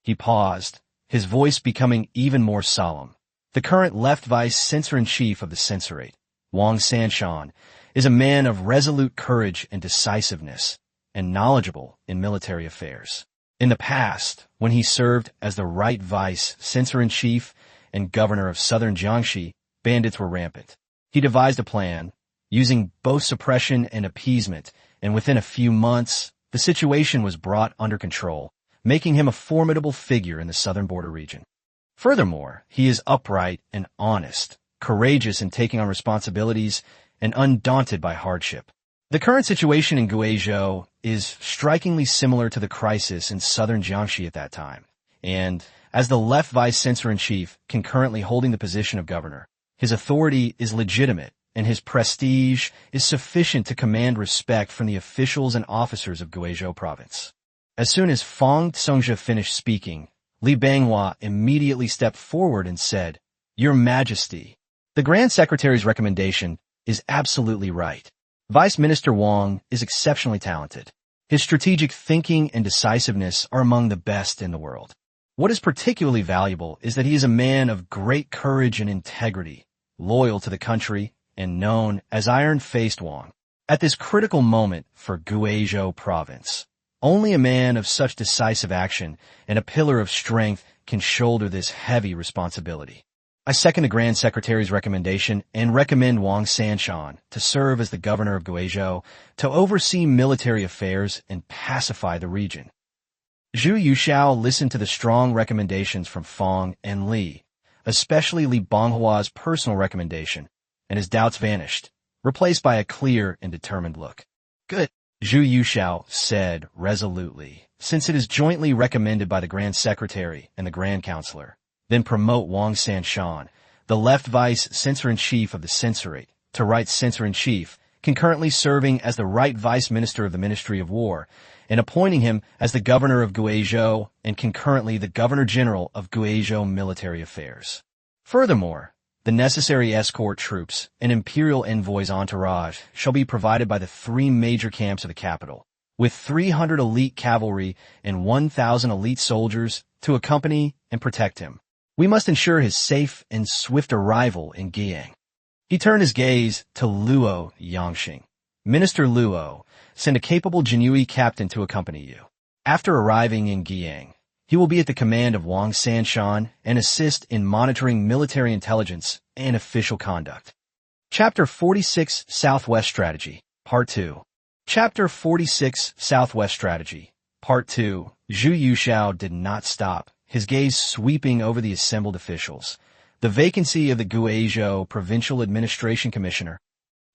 He paused, his voice becoming even more solemn. The current left vice-censor-in-chief of the censorate, Wang Sanshan, is a man of resolute courage and decisiveness, and knowledgeable in military affairs. In the past, when he served as the right vice-censor-in-chief and governor of southern Jiangxi, bandits were rampant. He devised a plan, using both suppression and appeasement, and within a few months, the situation was brought under control, making him a formidable figure in the southern border region. Furthermore, he is upright and honest, courageous in taking on responsibilities, and undaunted by hardship. The current situation in Guizhou is strikingly similar to the crisis in southern Jiangxi at that time, and, as the left vice-censor-in-chief concurrently holding the position of governor, his authority is legitimate, and his prestige is sufficient to command respect from the officials and officers of Guizhou province. As soon as Fang Xongzhe finished speaking, Li Banghua immediately stepped forward and said, Your Majesty, the Grand Secretary's recommendation is absolutely right. Vice Minister Wang is exceptionally talented. His strategic thinking and decisiveness are among the best in the world. What is particularly valuable is that he is a man of great courage and integrity, loyal to the country, and known as Iron-Faced Wang. At this critical moment for Guizhou province, only a man of such decisive action and a pillar of strength can shoulder this heavy responsibility. I second the Grand Secretary's recommendation and recommend Wang Sanshan to serve as the governor of Guizhou to oversee military affairs and pacify the region. Zhu Youxiao listened to the strong recommendations from Fang and Li, especially Li Banghua's personal recommendation, and his doubts vanished, replaced by a clear and determined look. Good, Zhu Youxiao said resolutely, since it is jointly recommended by the Grand Secretary and the Grand Counselor. Then promote Wang Sanshan, the left vice-censor-in-chief of the censorate, to right censor-in-chief, concurrently serving as the right vice minister of the Ministry of War, and appointing him as the governor of Guizhou and concurrently the governor-general of Guizhou military affairs. Furthermore, the necessary escort troops and imperial envoys' entourage shall be provided by the three major camps of the capital, with 300 elite cavalry and 1,000 elite soldiers to accompany and protect him. We must ensure his safe and swift arrival in Guiyang. He turned his gaze to Luo Yangxing. Minister Luo, send a capable Jinhui captain to accompany you. After arriving in Guiyang, he will be at the command of Wang Sanshan and assist in monitoring military intelligence and official conduct. Chapter 46 Southwest Strategy, Part 2. Chapter 46 Southwest Strategy, Part 2. Zhu Youxiao did not stop, his gaze sweeping over the assembled officials. The vacancy of the Guizhou Provincial Administration Commissioner.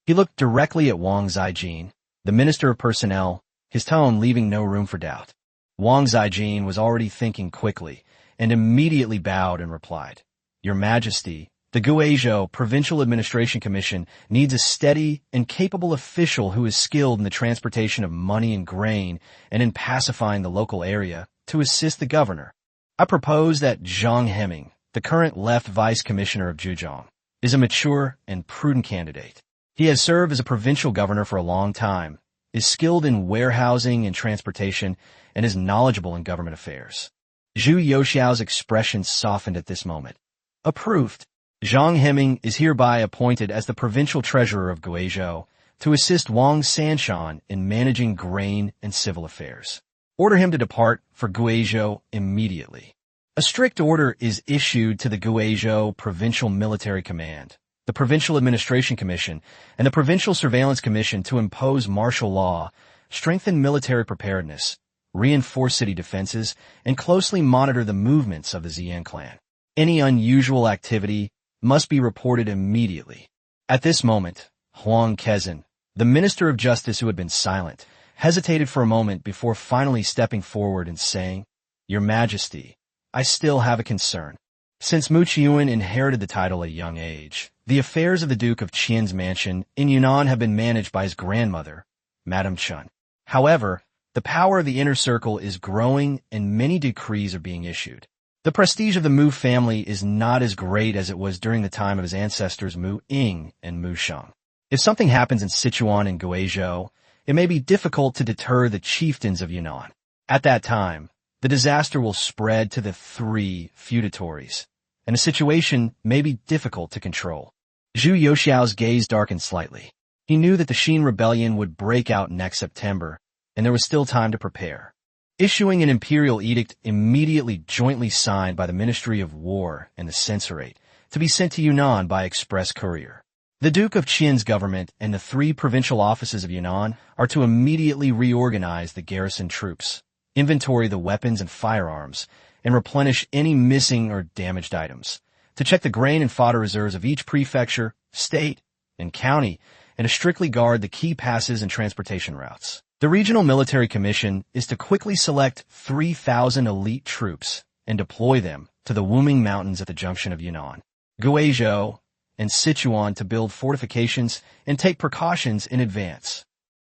He looked directly at Wang Zijin, the Minister of Personnel, his tone leaving no room for doubt. Wang Zijin was already thinking quickly, and immediately bowed and replied, Your Majesty, The Guizhou Provincial Administration Commission needs a steady and capable official who is skilled in the transportation of money and grain and in pacifying the local area to assist the governor. I propose that Zhang Heming, the current left vice commissioner of Zhejiang, is a mature and prudent candidate. He has served as a provincial governor for a long time, is skilled in warehousing and transportation, and is knowledgeable in government affairs. Zhu Youxiao's expression softened at this moment. Approved. Zhang Heming is hereby appointed as the provincial treasurer of Guizhou to assist Wang Sanshan in managing grain and civil affairs. Order him to depart for Guizhou immediately. A strict order is issued to the Guizhou Provincial Military Command, the Provincial Administration Commission, and the Provincial Surveillance Commission to impose martial law, strengthen military preparedness, reinforce city defenses, and closely monitor the movements of the Ziyan clan. Any unusual activity must be reported immediately. At this moment, Huang Kezhen, the Minister of Justice who had been silent, hesitated for a moment before finally stepping forward and saying, "Your Majesty, I still have a concern. Since Mu Qiuan inherited the title at a young age, the affairs of the Duke of Qian's mansion in Yunnan have been managed by his grandmother, Madame Chun. However, the power of the inner circle is growing and many decrees are being issued. The prestige of the Mu family is not as great as it was during the time of his ancestors Mu Ying and Mu Sheng. If something happens in Sichuan and Guizhou, it may be difficult to deter the chieftains of Yunnan. At that time, the disaster will spread to the three feudatories, and the situation may be difficult to control." Zhu Youxiao's gaze darkened slightly. He knew that the Xin rebellion would break out next September, and there was still time to prepare. Issuing an imperial edict immediately jointly signed by the Ministry of War and the Censorate to be sent to Yunnan by express courier. The Duke of Qian's government and the three provincial offices of Yunnan are to immediately reorganize the garrison troops, inventory the weapons and firearms, and replenish any missing or damaged items, to check the grain and fodder reserves of each prefecture, state, and county, and to strictly guard the key passes and transportation routes. The Regional Military Commission is to quickly select 3,000 elite troops and deploy them to the Wuming Mountains at the junction of Yunnan, Guizhou, and Sichuan to build fortifications and take precautions in advance.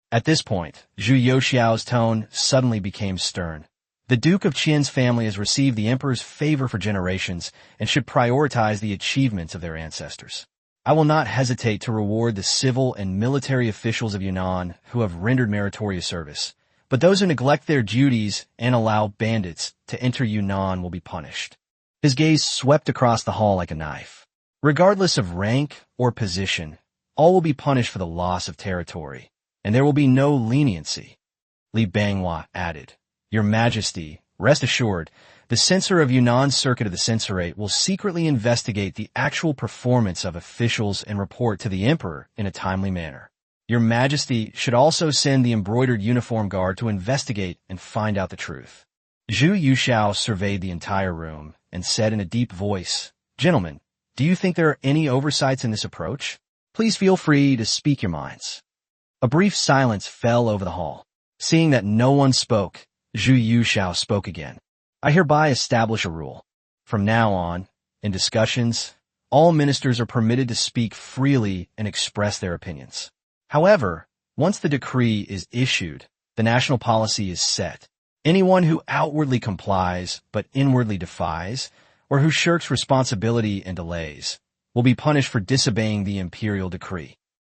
At this point, Zhu Youxiao's tone suddenly became stern. The Duke of Qian's family has received the emperor's favor for generations and should prioritize the achievements of their ancestors. I will not hesitate to reward the civil and military officials of Yunnan who have rendered meritorious service, but those who neglect their duties and allow bandits to enter Yunnan will be punished. His gaze swept across the hall like a knife. Regardless of rank or position, all will be punished for the loss of territory, and there will be no leniency. Li Banghua added, "Your Majesty, rest assured, the censor of Yunnan Circuit of the Censorate will secretly investigate the actual performance of officials and report to the emperor in a timely manner. Your Majesty should also send the embroidered uniform guard to investigate and find out the truth." Zhu Youxiao surveyed the entire room and said in a deep voice, "Gentlemen, do you think there are any oversights in this approach? Please feel free to speak your minds." A brief silence fell over the hall. Seeing that no one spoke, Zhu Youxiao spoke again. "I hereby establish a rule. From now on, in discussions, all ministers are permitted to speak freely and express their opinions. However, once the decree is issued, the national policy is set. Anyone who outwardly complies but inwardly defies, or who shirks responsibility and delays, will be punished for disobeying the imperial decree."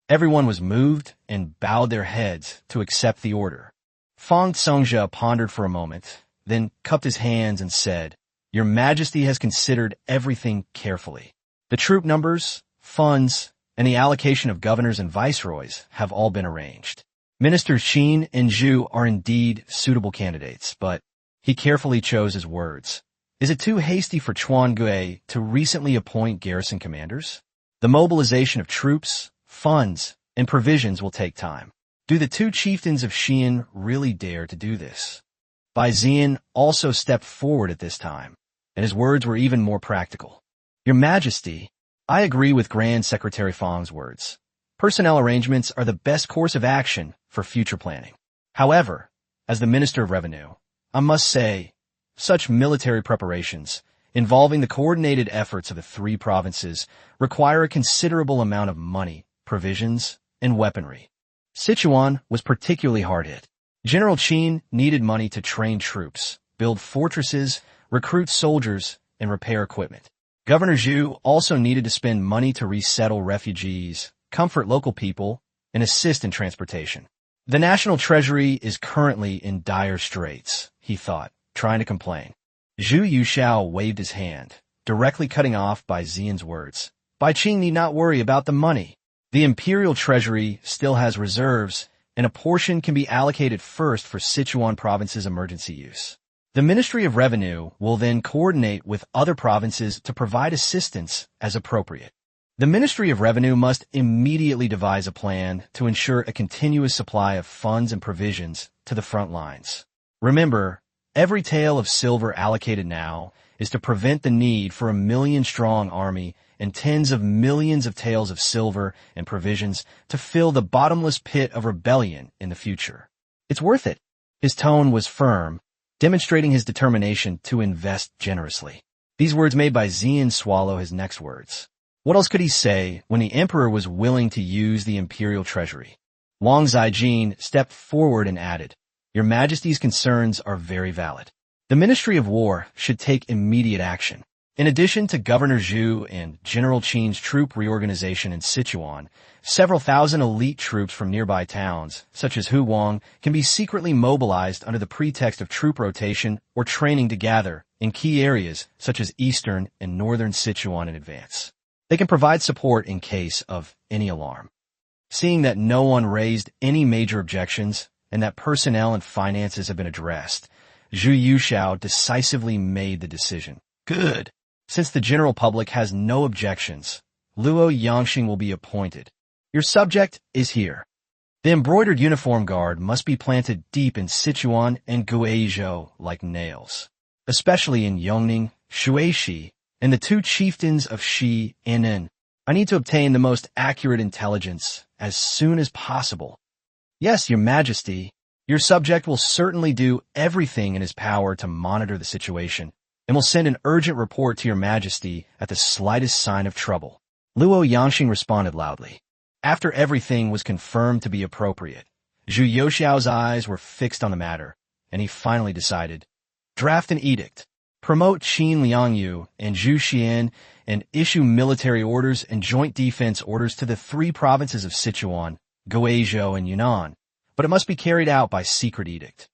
Everyone was moved and bowed their heads to accept the order. Fang Songjia pondered for a moment, then cupped his hands and said, "Your Majesty has considered everything carefully. The troop numbers, funds, and the allocation of governors and viceroys have all been arranged. Ministers Xin and Zhu are indeed suitable candidates, but," he carefully chose his words, "is it too hasty for Chuan Gui to recently appoint garrison commanders? The mobilization of troops, funds, and provisions will take time. Do the two chieftains of Xian really dare to do this?" Bai Ziyan also stepped forward at this time, and his words were even more practical. "Your Majesty, I agree with Grand Secretary Fang's words. Personnel arrangements are the best course of action for future planning. However, as the Minister of Revenue, I must say, such military preparations, involving the coordinated efforts of the three provinces, require a considerable amount of money, provisions, and weaponry. Sichuan was particularly hard hit. General Qin needed money to train troops, build fortresses, recruit soldiers, and repair equipment. Governor Zhu also needed to spend money to resettle refugees, comfort local people, and assist in transportation. The national treasury is currently in dire straits, he thought, trying to complain. Zhu Yuxiao waved his hand, directly cutting off Bai Xian's words. Bai Qing need not worry about the money. The imperial treasury still has reserves, and a portion can be allocated first for Sichuan province's emergency use. The Ministry of Revenue will then coordinate with other provinces to provide assistance as appropriate. The Ministry of Revenue must immediately devise a plan to ensure a continuous supply of funds and provisions to the front lines. Remember, every tael of silver allocated now is to prevent the need for a million-strong army and tens of millions of taels of silver and provisions to fill the bottomless pit of rebellion in the future. It's worth it. His tone was firm, demonstrating his determination to invest generously. These words made Bai Xian swallow his next words. What else could he say when the emperor was willing to use the imperial treasury? Wang Zhaijin stepped forward and added, Your Majesty's concerns are very valid. The Ministry of War should take immediate action. In addition to Governor Zhu and General Qin's troop reorganization in Sichuan, several thousand elite troops from nearby towns, such as Huwang, can be secretly mobilized under the pretext of troop rotation or training to gather in key areas such as eastern and northern Sichuan in advance. They can provide support in case of any alarm. Seeing that no one raised any major objections and that personnel and finances have been addressed, Zhu Yuxiao decisively made the decision. Good. Since the general public has no objections, Luo Yangxing will be appointed. Your subject is here. The embroidered uniform guard must be planted deep in Sichuan and Guizhou like nails, especially in Yongning, Shuishi, and the two chieftains of Shi and Nen. I need to obtain the most accurate intelligence as soon as possible. Yes, Your Majesty, your subject will certainly do everything in his power to monitor the situation, and will send an urgent report to Your Majesty at the slightest sign of trouble. Luo Yangxing responded loudly. After everything was confirmed to be appropriate, Zhu Yuxiao's eyes were fixed on the matter, and he finally decided, draft an edict. Promote Qin Liangyu and Zhu Xian and issue military orders and joint defense orders to the three provinces of Sichuan, Guizhou, and Yunnan, but it must be carried out by secret edict.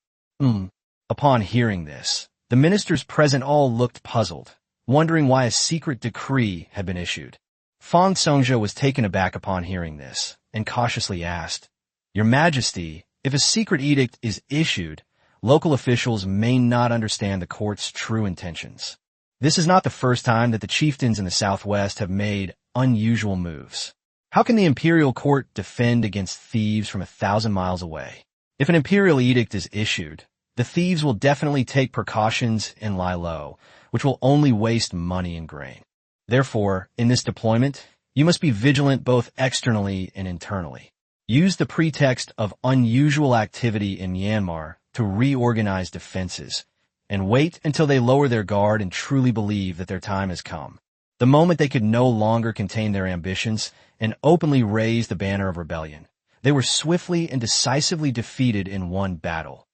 Upon hearing this, the ministers present all looked puzzled, wondering why a secret decree had been issued. Fang Songjia was taken aback upon hearing this, and cautiously asked, Your Majesty, if a secret edict is issued, local officials may not understand the court's true intentions. This is not the first time that the chieftains in the southwest have made unusual moves. How can the imperial court defend against thieves from 1,000 miles away? If an imperial edict is issued, the thieves will definitely take precautions and lie low, which will only waste money and grain. Therefore, in this deployment, you must be vigilant both externally and internally. Use the pretext of unusual activity in Myanmar to reorganize defenses, and wait until they lower their guard and truly believe that their time has come. The moment they could no longer contain their ambitions and openly raise the banner of rebellion, they were swiftly and decisively defeated in one battle,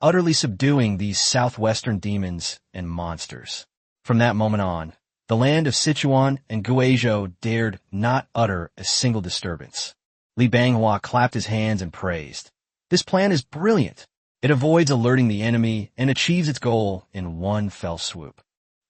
utterly subduing these southwestern demons and monsters. From that moment on, the land of Sichuan and Guizhou dared not utter a single disturbance. Li Banghua clapped his hands and praised. This plan is brilliant. It avoids alerting the enemy and achieves its goal in one fell swoop.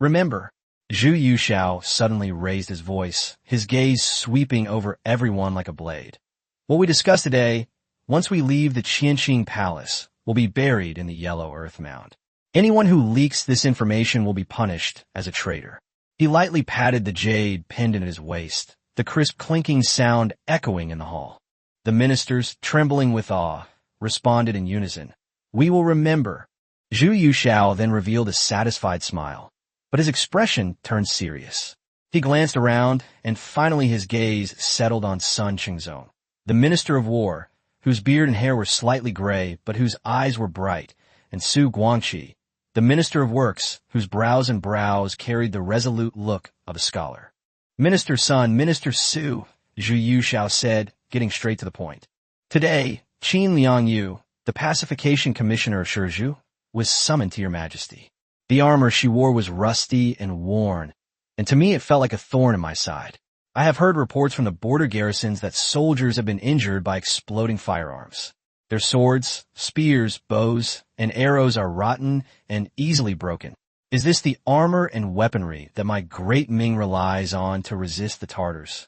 Remember, Zhu Yuxiao suddenly raised his voice, his gaze sweeping over everyone like a blade. What we discussed today, once we leave the Qianqing Palace, will be buried in the yellow earth mound. Anyone who leaks this information will be punished as a traitor. He lightly patted the jade pendant at his waist, the crisp clinking sound echoing in the hall. The ministers, trembling with awe, responded in unison. We will remember. Zhu Yuxiao then revealed a satisfied smile, but his expression turned serious. He glanced around, and finally his gaze settled on Sun Qingzong, the Minister of War, whose beard and hair were slightly gray, but whose eyes were bright, and Su Guangqi, the Minister of Works, whose brows and brows carried the resolute look of a scholar. Minister's son, Minister Su, Zhu Yuxiao said, getting straight to the point. Today, Qin Liangyu, the pacification commissioner of Shizhou, was summoned to your majesty. The armor she wore was rusty and worn, and to me it felt like a thorn in my side. I have heard reports from the border garrisons that soldiers have been injured by exploding firearms. Their swords, spears, bows, and arrows are rotten and easily broken. Is this the armor and weaponry that my great Ming relies on to resist the Tartars?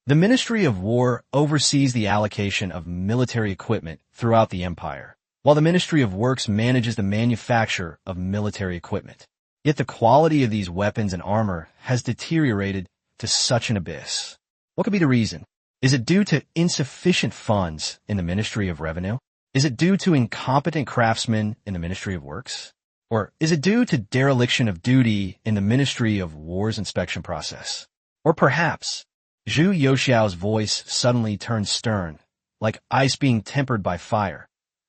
The Ministry of War oversees the allocation of military equipment throughout the empire, while the Ministry of Works manages the manufacture of military equipment. Yet the quality of these weapons and armor has deteriorated to such an abyss. What could be the reason? Is it due to insufficient funds in the Ministry of Revenue? Is it due to incompetent craftsmen in the Ministry of Works? Or is it due to dereliction of duty in the Ministry of War's inspection process? Or perhaps Zhu Yuxiao's voice suddenly turned stern, like ice being tempered by fire,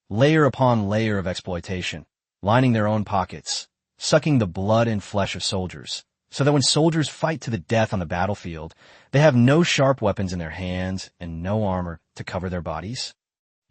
layer upon layer of exploitation, lining their own pockets, sucking the blood and flesh of soldiers, so that when soldiers fight to the death on the battlefield, they have no sharp weapons in their hands and no armor to cover their bodies.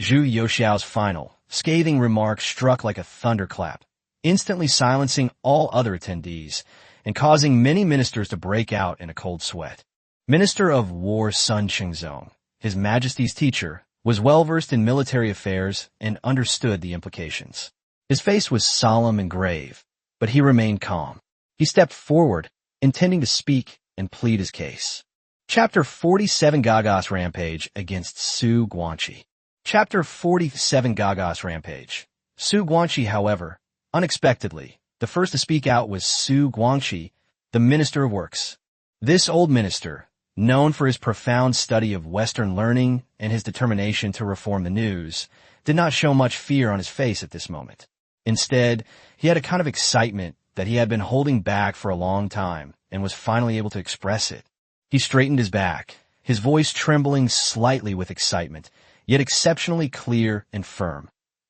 Zhu Yuxiao's final, scathing remark struck like a thunderclap, instantly silencing all other attendees and causing many ministers to break out in a cold sweat. Minister of War Sun Qingzong, His Majesty's teacher, was well-versed in military affairs and understood the implications. His face was solemn and grave, but he remained calm. He stepped forward, intending to speak and plead his case. Chapter 47 Gaga's Rampage against Su Guangqi. Chapter 47 Gaga's Rampage. Su Guangqi, however, unexpectedly, the first to speak out was Su Guangqi, the Minister of Works. This old minister, known for his profound study of Western learning and his determination to reform the news, did not show much fear on his face at this moment. Instead, he had a kind of excitement that he had been holding back for a long time and was finally able to express it. He straightened his back, his voice trembling slightly with excitement, yet exceptionally clear and firm.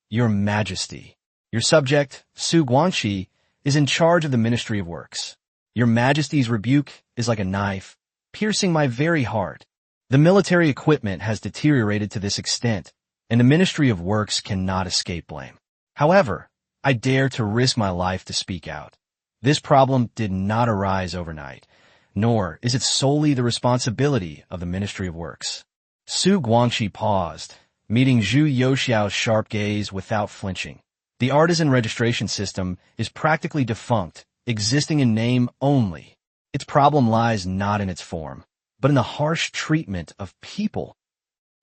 Your Majesty, your subject, Su Guangqi, is in charge of the Ministry of Works. Your Majesty's rebuke is like a knife, piercing my very heart. The military equipment has deteriorated to this extent, and the Ministry of Works cannot escape blame. However, I dare to risk my life to speak out. This problem did not arise overnight, nor is it solely the responsibility of the Ministry of Works. Su Guangqi paused, meeting Zhu Yuxiao's sharp gaze without flinching. The artisan registration system is practically defunct, existing in name only. Its problem lies not in its form, but in the harsh treatment of people.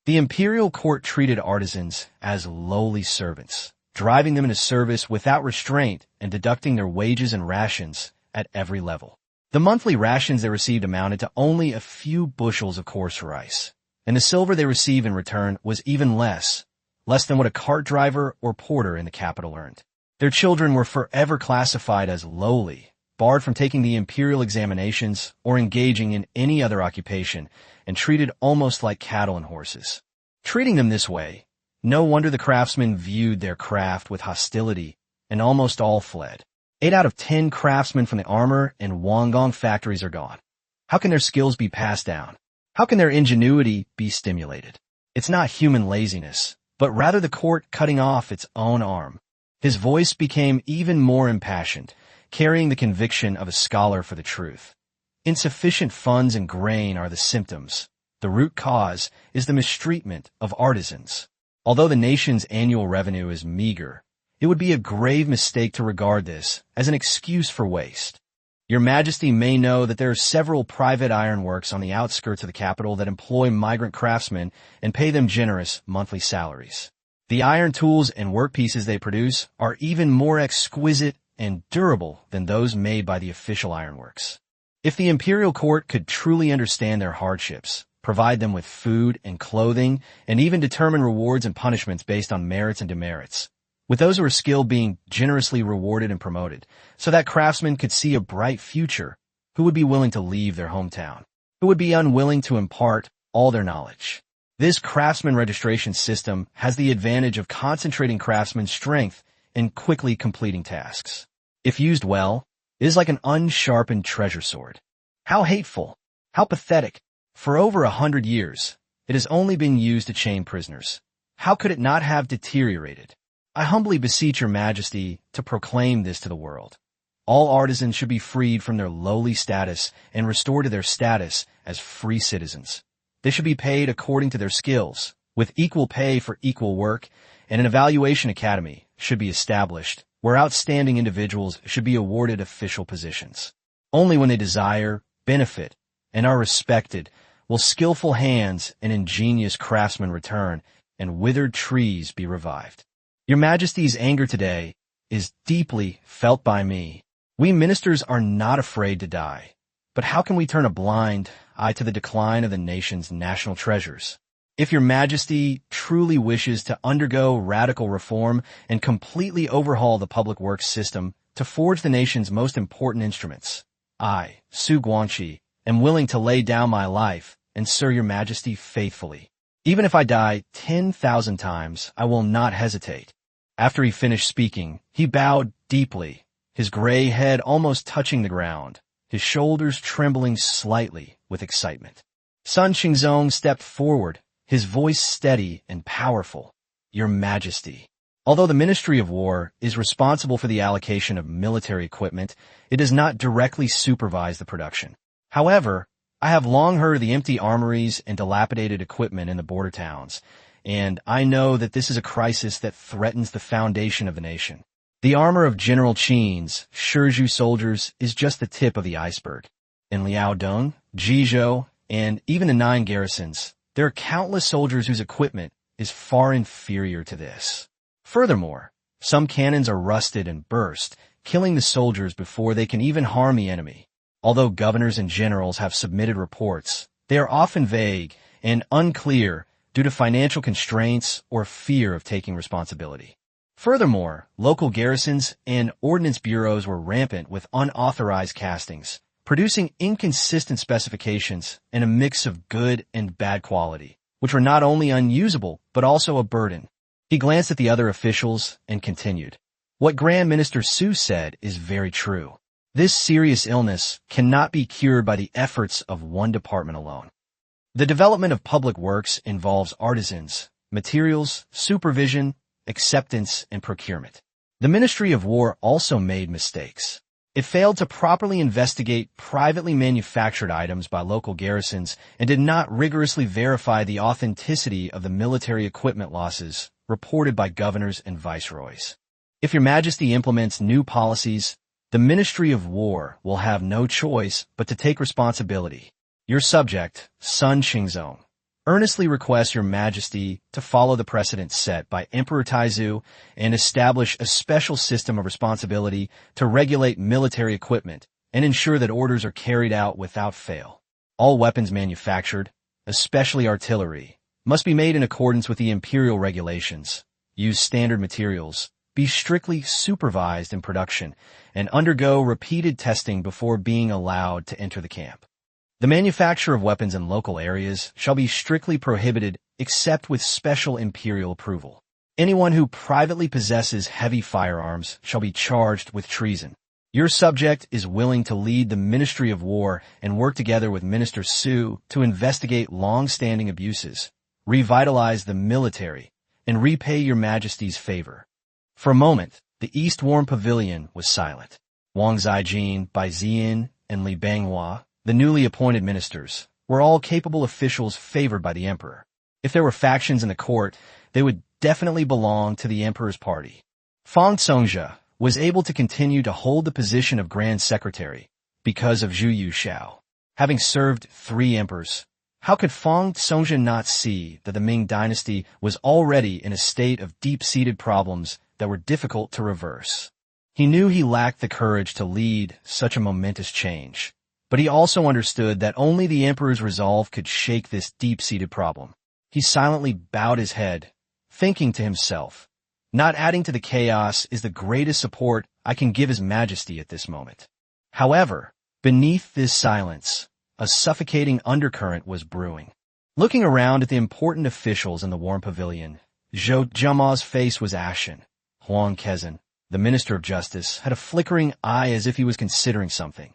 The imperial court treated artisans as lowly servants, driving them into service without restraint and deducting their wages and rations at every level. The monthly rations they received amounted to only a few bushels of coarse rice, and the silver they received in return was even less than what a cart driver or porter in the capital earned. Their children were forever classified as lowly, barred from taking the imperial examinations or engaging in any other occupation, and treated almost like cattle and horses. Treating them this way, no wonder the craftsmen viewed their craft with hostility, and almost all fled. 8 out of 10 craftsmen from the armor and Wangong factories are gone. How can their skills be passed down? How can their ingenuity be stimulated? It's not human laziness, but rather the court cutting off its own arm. His voice became even more impassioned, carrying the conviction of a scholar for the truth. Insufficient funds and grain are the symptoms. The root cause is the mistreatment of artisans. Although the nation's annual revenue is meager, it would be a grave mistake to regard this as an excuse for waste. Your Majesty may know that there are several private ironworks on the outskirts of the capital that employ migrant craftsmen and pay them generous monthly salaries. The iron tools and workpieces they produce are even more exquisite and durable than those made by the official ironworks. If the imperial court could truly understand their hardships, provide them with food and clothing, and even determine rewards and punishments based on merits and demerits, with those who are skilled being generously rewarded and promoted, so that craftsmen could see a bright future, who would be willing to leave their hometown? Who would be unwilling to impart all their knowledge? This craftsman registration system has the advantage of concentrating craftsmen's strength and quickly completing tasks. If used well, it is like an unsharpened treasure sword. How hateful! How pathetic! For over 100 years, it has only been used to chain prisoners. How could it not have deteriorated? I humbly beseech your majesty to proclaim this to the world. All artisans should be freed from their lowly status and restored to their status as free citizens. They should be paid according to their skills, with equal pay for equal work, and an evaluation academy should be established where outstanding individuals should be awarded official positions. Only when they desire, benefit, and are respected will skillful hands and ingenious craftsmen return and withered trees be revived. Your Majesty's anger today is deeply felt by me. We ministers are not afraid to die. But how can we turn a blind eye to the decline of the nation's national treasures? If your Majesty truly wishes to undergo radical reform and completely overhaul the public works system to forge the nation's most important instruments, I, Su Guangqi, am willing to lay down my life and serve your Majesty faithfully. Even if I die 10,000 times, I will not hesitate. After he finished speaking, he bowed deeply, his gray head almost touching the ground, his shoulders trembling slightly with excitement. Sun Xingzong stepped forward, his voice steady and powerful. Your Majesty. Although the Ministry of War is responsible for the allocation of military equipment, it does not directly supervise the production. However, I have long heard of the empty armories and dilapidated equipment in the border towns, and I know that this is a crisis that threatens the foundation of the nation. The armor of General Qin's Shizhou soldiers is just the tip of the iceberg. In Liaodong, Jizhou, and even the 9 garrisons, there are countless soldiers whose equipment is far inferior to this. Furthermore, some cannons are rusted and burst, killing the soldiers before they can even harm the enemy. Although governors and generals have submitted reports, they are often vague and unclear due to financial constraints or fear of taking responsibility. Furthermore, local garrisons and ordnance bureaus were rampant with unauthorized castings, producing inconsistent specifications and a mix of good and bad quality, which were not only unusable, but also a burden. He glanced at the other officials and continued. What Grand Minister Su said is very true. This serious illness cannot be cured by the efforts of one department alone. The development of public works involves artisans, materials, supervision, acceptance, and procurement. The Ministry of War also made mistakes. It failed to properly investigate privately manufactured items by local garrisons and did not rigorously verify the authenticity of the military equipment losses reported by governors and viceroys. If your Majesty implements new policies, the Ministry of War will have no choice but to take responsibility. Your subject, Sun Xingzong, earnestly requests your Majesty to follow the precedent set by Emperor Taizu and establish a special system of responsibility to regulate military equipment and ensure that orders are carried out without fail. All weapons manufactured, especially artillery, must be made in accordance with the imperial regulations, use standard materials, be strictly supervised in production, and undergo repeated testing before being allowed to enter the camp. The manufacture of weapons in local areas shall be strictly prohibited except with special imperial approval. Anyone who privately possesses heavy firearms shall be charged with treason. Your subject is willing to lead the Ministry of War and work together with Minister Su to investigate long-standing abuses, revitalize the military, and repay your Majesty's favor. For a moment, the East Warm Pavilion was silent. Wang Zijin, Bai Ziyin, and Li Banghua, the newly appointed ministers, were all capable officials favored by the emperor. If there were factions in the court, they would definitely belong to the emperor's party. Fang Songjia was able to continue to hold the position of Grand Secretary because of Zhu Yuxiao. Having served 3 emperors, how could Fang Songjia not see that the Ming dynasty was already in a state of deep-seated problems that were difficult to reverse? He knew he lacked the courage to lead such a momentous change. But he also understood that only the emperor's resolve could shake this deep-seated problem. He silently bowed his head, thinking to himself, not adding to the chaos is the greatest support I can give His Majesty at this moment. However, beneath this silence, a suffocating undercurrent was brewing. Looking around at the important officials in the Warm Pavilion, Zhou Jiamao's face was ashen. Huang Kezan, the Minister of Justice, had a flickering eye as if he was considering something.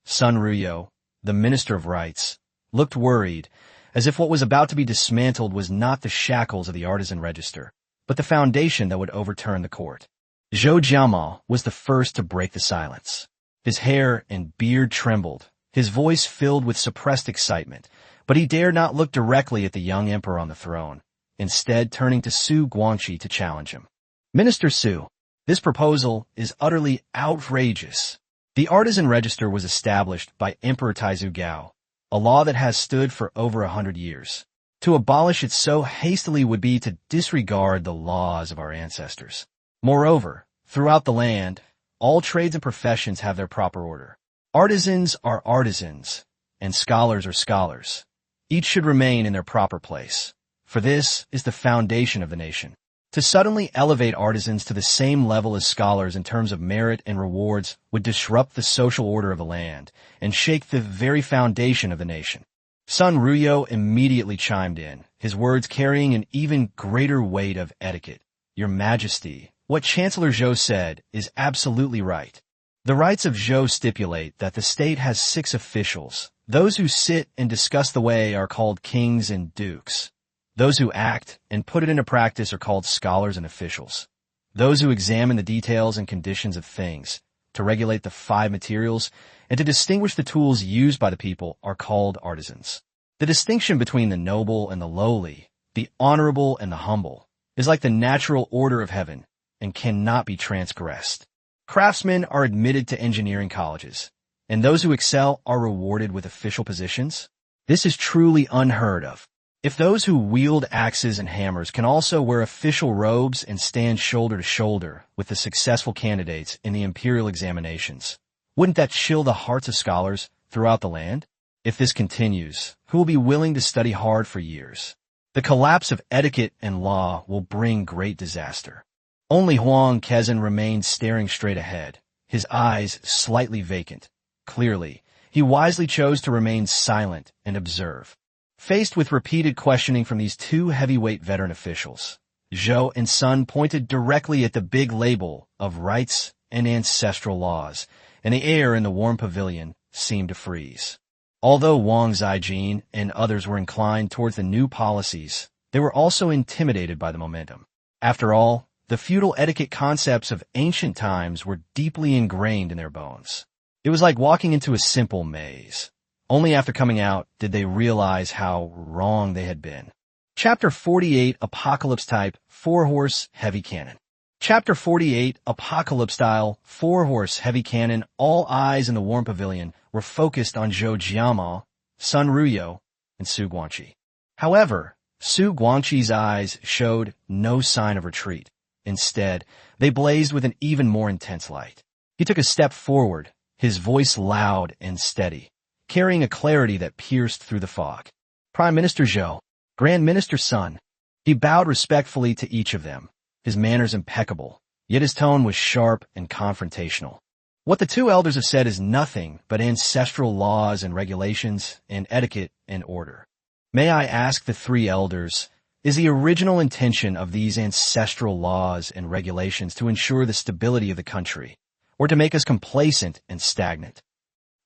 Sun Ruyou, the Minister of Rights, looked worried, as if what was about to be dismantled was not the shackles of the artisan register, but the foundation that would overturn the court. Zhou Jiama was the first to break the silence. His hair and beard trembled, his voice filled with suppressed excitement, but he dared not look directly at the young emperor on the throne, instead turning to Su Guangqi to challenge him. Minister Su, this proposal is utterly outrageous. The artisan register was established by Emperor Taizu Gao, a law that has stood for over 100 years. To abolish it so hastily would be to disregard the laws of our ancestors. Moreover, throughout the land, all trades and professions have their proper order. Artisans are artisans, and scholars are scholars. Each should remain in their proper place, for this is the foundation of the nation. To suddenly elevate artisans to the same level as scholars in terms of merit and rewards would disrupt the social order of the land and shake the very foundation of the nation. Sun Ruyou immediately chimed in, his words carrying an even greater weight of etiquette. Your Majesty, what Chancellor Zhou said is absolutely right. The rights of Zhou stipulate that the state has 6 officials. Those who sit and discuss the way are called kings and dukes. Those who act and put it into practice are called scholars and officials. Those who examine the details and conditions of things, to regulate the 5 materials, and to distinguish the tools used by the people are called artisans. The distinction between the noble and the lowly, the honorable and the humble, is like the natural order of heaven and cannot be transgressed. Craftsmen are admitted to engineering colleges, and those who excel are rewarded with official positions. This is truly unheard of. If those who wield axes and hammers can also wear official robes and stand shoulder to shoulder with the successful candidates in the imperial examinations, wouldn't that chill the hearts of scholars throughout the land? If this continues, who will be willing to study hard for years? The collapse of etiquette and law will bring great disaster. Only Huang Kezan remained staring straight ahead, his eyes slightly vacant. Clearly, he wisely chose to remain silent and observe. Faced with repeated questioning from these 2 heavyweight veteran officials, Zhou and Sun pointed directly at the big label of rights and ancestral laws, and the air in the warm pavilion seemed to freeze. Although Wang Zijin and others were inclined towards the new policies, they were also intimidated by the momentum. After all, the feudal etiquette concepts of ancient times were deeply ingrained in their bones. It was like walking into a simple maze. Only after coming out did they realize how wrong they had been. Chapter 48, Apocalypse Type, 4-horse heavy cannon. Chapter 48, Apocalypse Style, 4-horse heavy cannon. All eyes in the warm pavilion were focused on Zhou Jiama, Sun Ruyou, and Su Guangqi. However, Su Guangqi's eyes showed no sign of retreat. Instead, they blazed with an even more intense light. He took a step forward, his voice loud and steady, carrying a clarity that pierced through the fog. Prime Minister Zhou, Grand Minister Sun. He bowed respectfully to each of them, his manners impeccable, yet his tone was sharp and confrontational. What the 2 elders have said is nothing but ancestral laws and regulations and etiquette and order. May I ask the 3 elders, is the original intention of these ancestral laws and regulations to ensure the stability of the country, or to make us complacent and stagnant?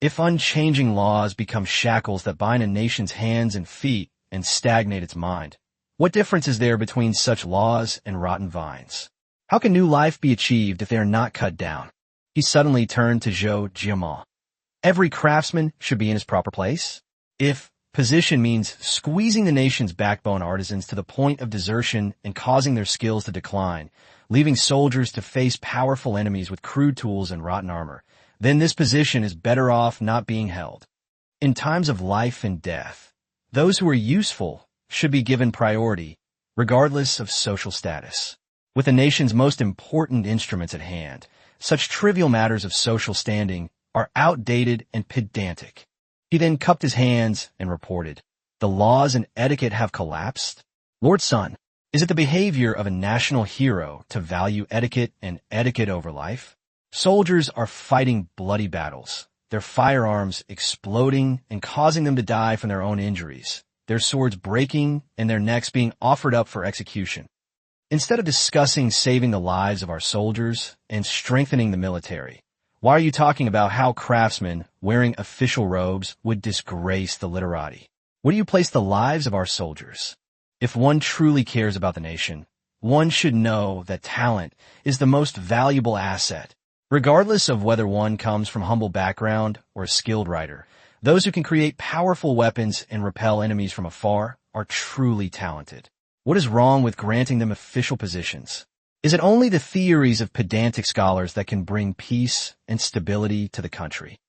If unchanging laws become shackles that bind a nation's hands and feet and stagnate its mind, what difference is there between such laws and rotten vines? How can new life be achieved if they are not cut down? He suddenly turned to Zhou Jiama. Every craftsman should be in his proper place. If position means squeezing the nation's backbone artisans to the point of desertion and causing their skills to decline, leaving soldiers to face powerful enemies with crude tools and rotten armor, then this position is better off not being held. In times of life and death, those who are useful should be given priority, regardless of social status. With the nation's most important instruments at hand, such trivial matters of social standing are outdated and pedantic. He then cupped his hands and reported, "The laws and etiquette have collapsed? Lord Sun, is it the behavior of a national hero to value etiquette and etiquette over life? Soldiers are fighting bloody battles, their firearms exploding and causing them to die from their own injuries, their swords breaking and their necks being offered up for execution. Instead of discussing saving the lives of our soldiers and strengthening the military, why are you talking about how craftsmen wearing official robes would disgrace the literati? Where do you place the lives of our soldiers? If one truly cares about the nation, one should know that talent is the most valuable asset. Regardless of whether one comes from humble background or a skilled writer, those who can create powerful weapons and repel enemies from afar are truly talented. What is wrong with granting them official positions? Is it only the theories of pedantic scholars that can bring peace and stability to the country?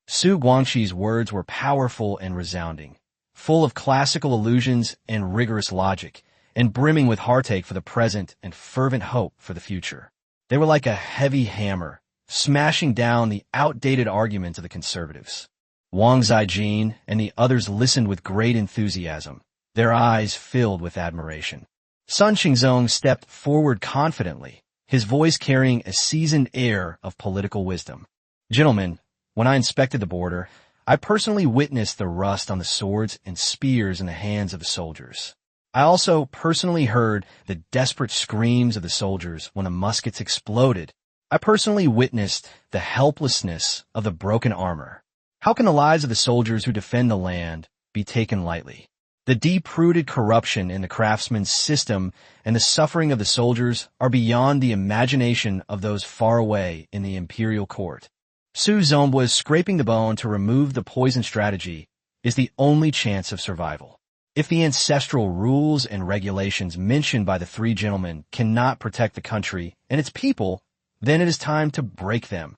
Su Guangxi's words were powerful and resounding, full of classical allusions and rigorous logic, and brimming with heartache for the present and fervent hope for the future. They were like a heavy hammer, smashing down the outdated arguments of the conservatives. Wang Zijin and the others listened with great enthusiasm, their eyes filled with admiration. Sun Xingzong stepped forward confidently, his voice carrying a seasoned air of political wisdom. Gentlemen, when I inspected the border, I personally witnessed the rust on the swords and spears in the hands of the soldiers. I also personally heard the desperate screams of the soldiers when the muskets exploded. I personally witnessed the helplessness of the broken armor. How can the lives of the soldiers who defend the land be taken lightly? The deep-rooted corruption in the craftsman's system and the suffering of the soldiers are beyond the imagination of those far away in the imperial court. Su Zongba's scraping the bone to remove the poison strategy is the only chance of survival. If the ancestral rules and regulations mentioned by the three gentlemen cannot protect the country and its people, then it is time to break them.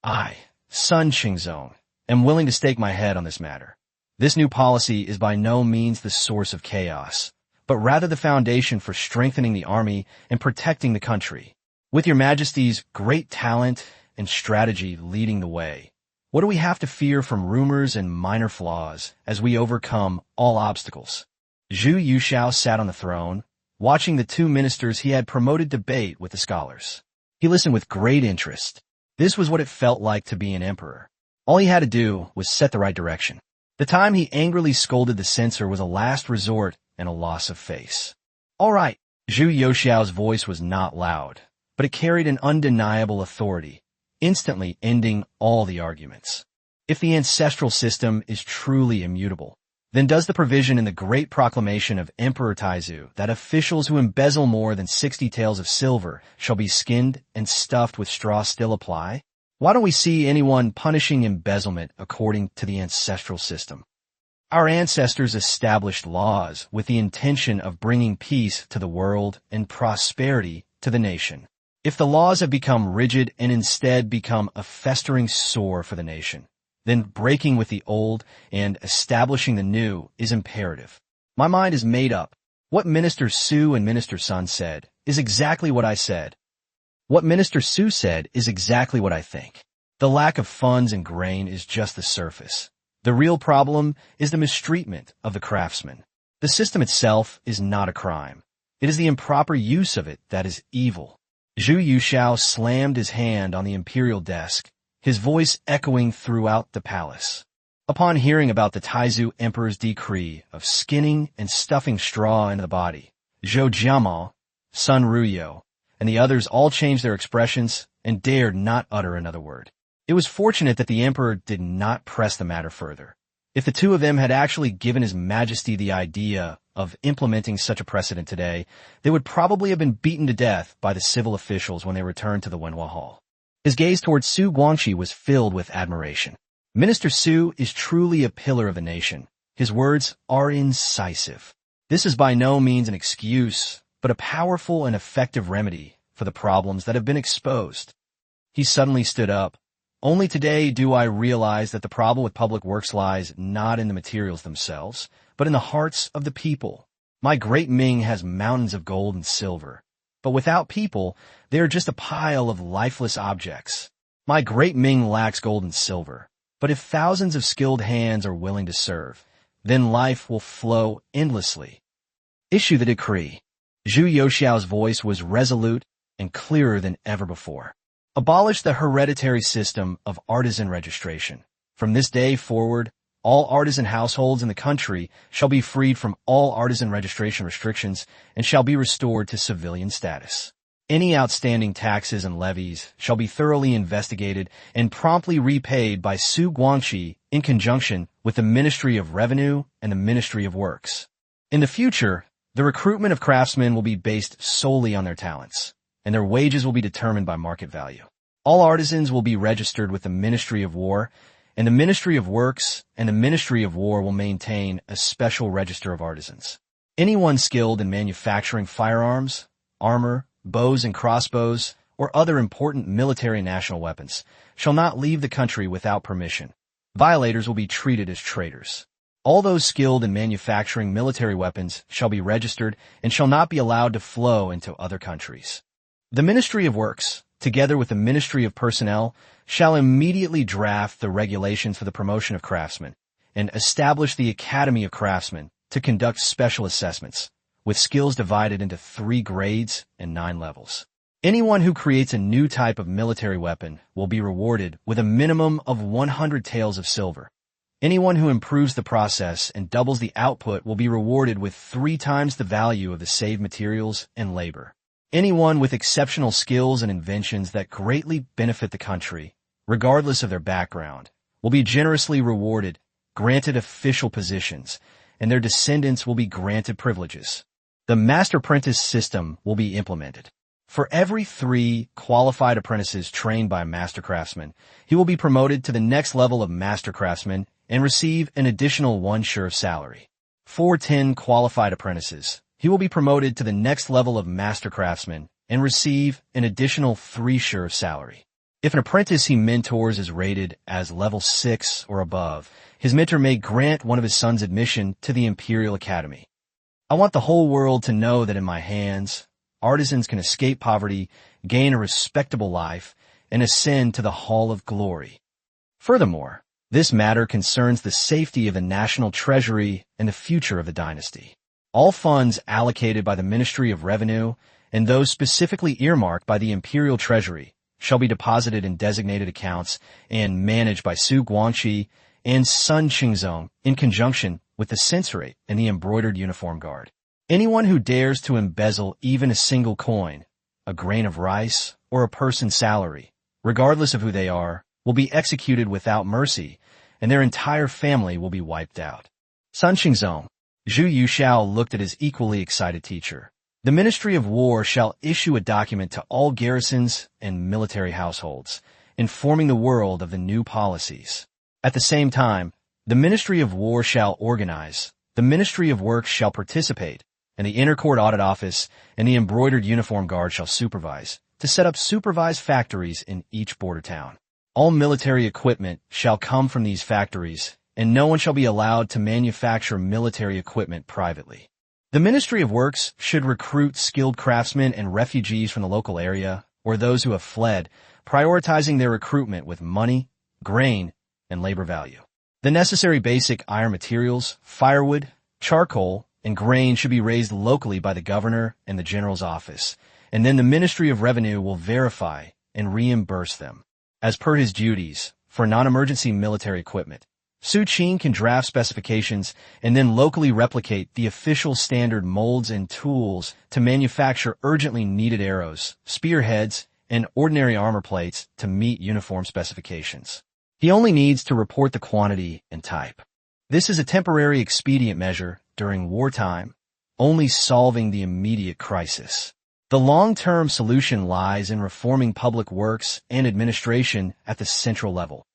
I, Sun Xingzong, am willing to stake my head on this matter. This new policy is by no means the source of chaos, but rather the foundation for strengthening the army and protecting the country. With your majesty's great talent and strategy leading the way, what do we have to fear from rumors and minor flaws as we overcome all obstacles? Zhu Yushao sat on the throne, watching the two ministers he had promoted debate with the scholars. He listened with great interest. This was what it felt like to be an emperor. All he had to do was set the right direction. The time he angrily scolded the censor was a last resort and a loss of face. All right, Zhu Yuxiao's voice was not loud, but it carried an undeniable authority, instantly ending all the arguments. If the ancestral system is truly immutable, then does the provision in the Great Proclamation of Emperor Taizu that officials who embezzle more than 60 taels of silver shall be skinned and stuffed with straw still apply? Why don't we see anyone punishing embezzlement according to the ancestral system? Our ancestors established laws with the intention of bringing peace to the world and prosperity to the nation. If the laws have become rigid and instead become a festering sore for the nation, then breaking with the old and establishing the new is imperative. My mind is made up. What Minister Su and Minister Sun said is exactly what I said. What Minister Su said is exactly what I think. The lack of funds and grain is just the surface. The real problem is the mistreatment of the craftsmen. The system itself is not a crime. It is the improper use of it that is evil. Zhu Yushao slammed his hand on the imperial desk, his voice echoing throughout the palace. Upon hearing about the Taizu Emperor's decree of skinning and stuffing straw into the body, Zhou Jiamao, Sun Ruyo, and the others all changed their expressions and dared not utter another word. It was fortunate that the emperor did not press the matter further. If the two of them had actually given His Majesty the idea of implementing such a precedent today, they would probably have been beaten to death by the civil officials when they returned to the Wenhua Hall. His gaze towards Su Guangxi was filled with admiration. Minister Su is truly a pillar of the nation. His words are incisive. This is by no means an excuse, but a powerful and effective remedy for the problems that have been exposed. He suddenly stood up. Only today do I realize that the problem with public works lies not in the materials themselves, but in the hearts of the people. My great Ming has mountains of gold and silver, but without people, they are just a pile of lifeless objects. My great Ming lacks gold and silver, but if thousands of skilled hands are willing to serve, then life will flow endlessly. Issue the decree. Zhu Yuxiao's voice was resolute and clearer than ever before. Abolish the hereditary system of artisan registration. From this day forward, All artisan households in the country shall be freed from all artisan registration restrictions and shall be restored to civilian status. Any outstanding taxes and levies shall be thoroughly investigated and promptly repaid by Su Guangxi in conjunction with the Ministry of Revenue and the Ministry of Works. In the future, the recruitment of craftsmen will be based solely on their talents, and their wages will be determined by market value. All artisans will be registered with the Ministry of War, and the Ministry of Works and the Ministry of War will maintain a special register of artisans. Anyone skilled in manufacturing firearms, armor, bows and crossbows, or other important military and national weapons shall not leave the country without permission. Violators will be treated as traitors. All those skilled in manufacturing military weapons shall be registered and shall not be allowed to flow into other countries. The Ministry of Works, together with the Ministry of Personnel, shall immediately draft the regulations for the promotion of craftsmen and establish the Academy of Craftsmen to conduct special assessments, with skills divided into 3 grades and 9 levels. Anyone who creates a new type of military weapon will be rewarded with a minimum of 100 taels of silver. Anyone who improves the process and doubles the output will be rewarded with 3 times the value of the saved materials and labor. Anyone with exceptional skills and inventions that greatly benefit the country, regardless of their background, will be generously rewarded, granted official positions, and their descendants will be granted privileges. The Master Apprentice system will be implemented. For every 3 qualified apprentices trained by a Master Craftsman, he will be promoted to the next level of Master Craftsman and receive an additional 1 share of salary. For 10 qualified apprentices, he will be promoted to the next level of Master Craftsman and receive an additional 3 share of salary. If an apprentice he mentors is rated as level 6 or above, his mentor may grant one of his sons admission to the Imperial Academy. I want the whole world to know that in my hands, artisans can escape poverty, gain a respectable life, and ascend to the Hall of Glory. Furthermore, this matter concerns the safety of the national treasury and the future of the dynasty. All funds allocated by the Ministry of Revenue and those specifically earmarked by the Imperial Treasury shall be deposited in designated accounts and managed by Su Guangxi and Sun Qingzong in conjunction with the censorate and the embroidered uniform guard. Anyone who dares to embezzle even a single coin, a grain of rice, or a person's salary, regardless of who they are, will be executed without mercy, and their entire family will be wiped out. Sun Qingzong. Zhu Yuxiao looked at his equally excited teacher. The Ministry of War shall issue a document to all garrisons and military households, informing the world of the new policies. At the same time, the Ministry of War shall organize, the Ministry of Works shall participate, and the Intercourt Audit Office and the Embroidered Uniform Guard shall supervise, to set up supervised factories in each border town. All military equipment shall come from these factories, and no one shall be allowed to manufacture military equipment privately. The Ministry of Works should recruit skilled craftsmen and refugees from the local area, or those who have fled, prioritizing their recruitment with money, grain, and labor value. The necessary basic iron materials, firewood, charcoal, and grain should be raised locally by the governor and the general's office, and then the Ministry of Revenue will verify and reimburse them. As per his duties, for non-emergency military equipment, Su Qing can draft specifications and then locally replicate the official standard molds and tools to manufacture urgently needed arrows, spearheads, and ordinary armor plates to meet uniform specifications. He only needs to report the quantity and type. This is a temporary expedient measure during wartime, only solving the immediate crisis. The long-term solution lies in reforming public works and administration at the central level.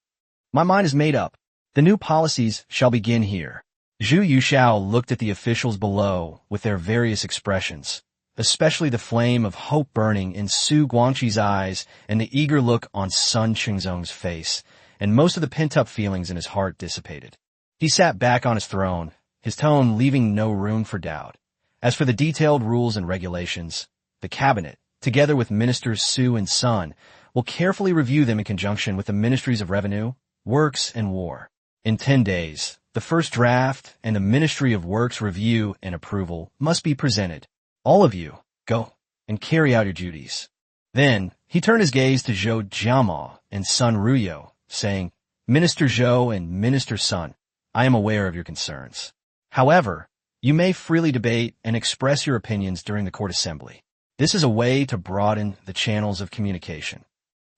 My mind is made up. The new policies shall begin here. Zhu Yuxiao looked at the officials below with their various expressions, especially the flame of hope burning in Su Guangxi's eyes and the eager look on Sun Qingzong's face, and most of the pent-up feelings in his heart dissipated. He sat back on his throne, his tone leaving no room for doubt. As for the detailed rules and regulations, the cabinet, together with Ministers Su and Sun, will carefully review them in conjunction with the Ministries of Revenue, Works, and War. In 10 days, the first draft and the Ministry of Works review and approval must be presented. All of you, go and carry out your duties. Then, he turned his gaze to Zhou Jiamao and Sun Ruyo, saying, Minister Zhou and Minister Sun, I am aware of your concerns. However, you may freely debate and express your opinions during the court assembly. This is a way to broaden the channels of communication.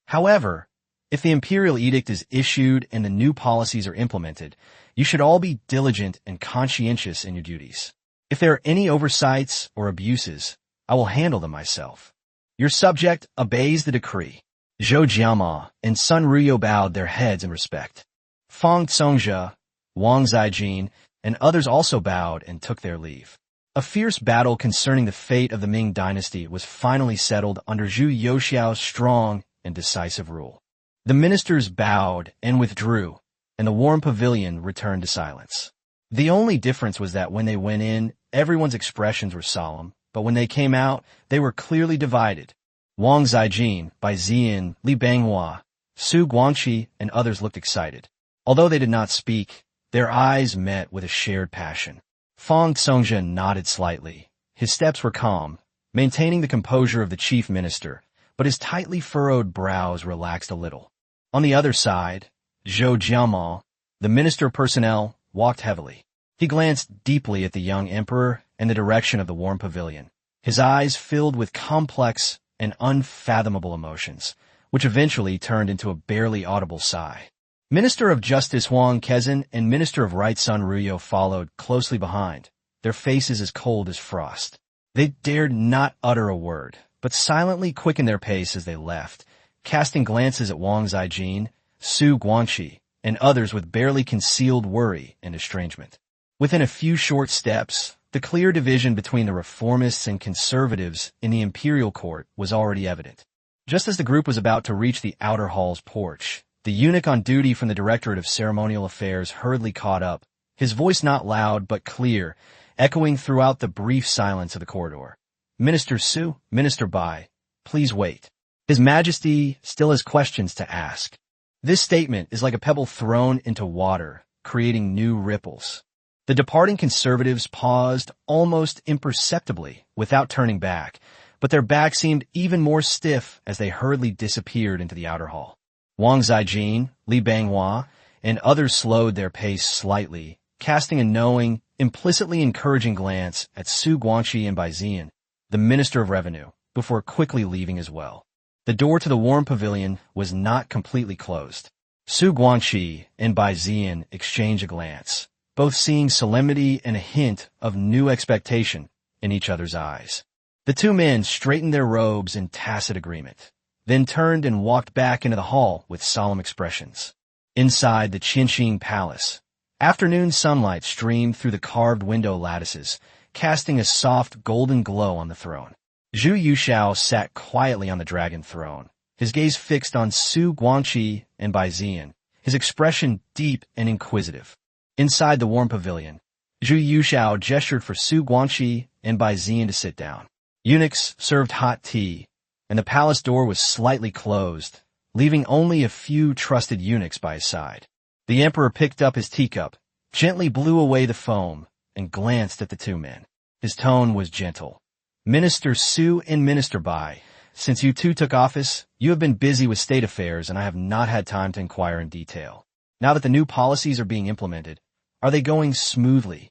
However, if the imperial edict is issued and the new policies are implemented, you should all be diligent and conscientious in your duties. If there are any oversights or abuses, I will handle them myself. Your subject obeys the decree. Zhou Jiama and Sun Ruyo bowed their heads in respect. Fang Congzhe, Wang Zijin, and others also bowed and took their leave. A fierce battle concerning the fate of the Ming dynasty was finally settled under Zhu Youxiao's strong and decisive rule. The ministers bowed and withdrew, and the warm pavilion returned to silence. The only difference was that when they went in, everyone's expressions were solemn, but when they came out, they were clearly divided. Wang Zijin, Bai Ziyan, Li Banghua, Su Guangqi, and others looked excited. Although they did not speak, their eyes met with a shared passion. Fang Congzhe nodded slightly. His steps were calm, maintaining the composure of the chief minister, but his tightly furrowed brows relaxed a little. On the other side, Zhou Jiama, the minister of personnel, walked heavily. He glanced deeply at the young emperor and the direction of the warm pavilion. His eyes filled with complex and unfathomable emotions, which eventually turned into a barely audible sigh. Minister of Justice Huang Kezhen and Minister of Right Sun Ruyo followed closely behind, their faces as cold as frost. They dared not utter a word, but silently quickened their pace as they left, casting glances at Wang Zijin, Su Guangqi, and others with barely concealed worry and estrangement. Within a few short steps, the clear division between the reformists and conservatives in the imperial court was already evident. Just as the group was about to reach the outer hall's porch, the eunuch on duty from the Directorate of Ceremonial Affairs hurriedly caught up, his voice not loud but clear, echoing throughout the brief silence of the corridor. Minister Su, Minister Bai, please wait. His Majesty still has questions to ask. This statement is like a pebble thrown into water, creating new ripples. The departing conservatives paused almost imperceptibly without turning back, but their backs seemed even more stiff as they hurriedly disappeared into the outer hall. Wang Zijin, Li Banghua, and others slowed their pace slightly, casting a knowing, implicitly encouraging glance at Su Guangqi and Bai Ziyan, the Minister of Revenue, before quickly leaving as well. The door to the warm pavilion was not completely closed. Su Guangqi and Bai Ziyan exchanged a glance, both seeing solemnity and a hint of new expectation in each other's eyes. The two men straightened their robes in tacit agreement, then turned and walked back into the hall with solemn expressions. Inside the Qinxing Palace, afternoon sunlight streamed through the carved window lattices, casting a soft golden glow on the throne. Zhu Youxiao sat quietly on the dragon throne, his gaze fixed on Su Guangqi and Bai Ziyan, his expression deep and inquisitive. Inside the warm pavilion, Zhu Youxiao gestured for Su Guangqi and Bai Ziyan to sit down. Eunuchs served hot tea, and the palace door was slightly closed, leaving only a few trusted eunuchs by his side. The emperor picked up his teacup, gently blew away the foam, and glanced at the two men. His tone was gentle. Minister Su and Minister Bai, since you two took office, you have been busy with state affairs and I have not had time to inquire in detail. Now that the new policies are being implemented, are they going smoothly?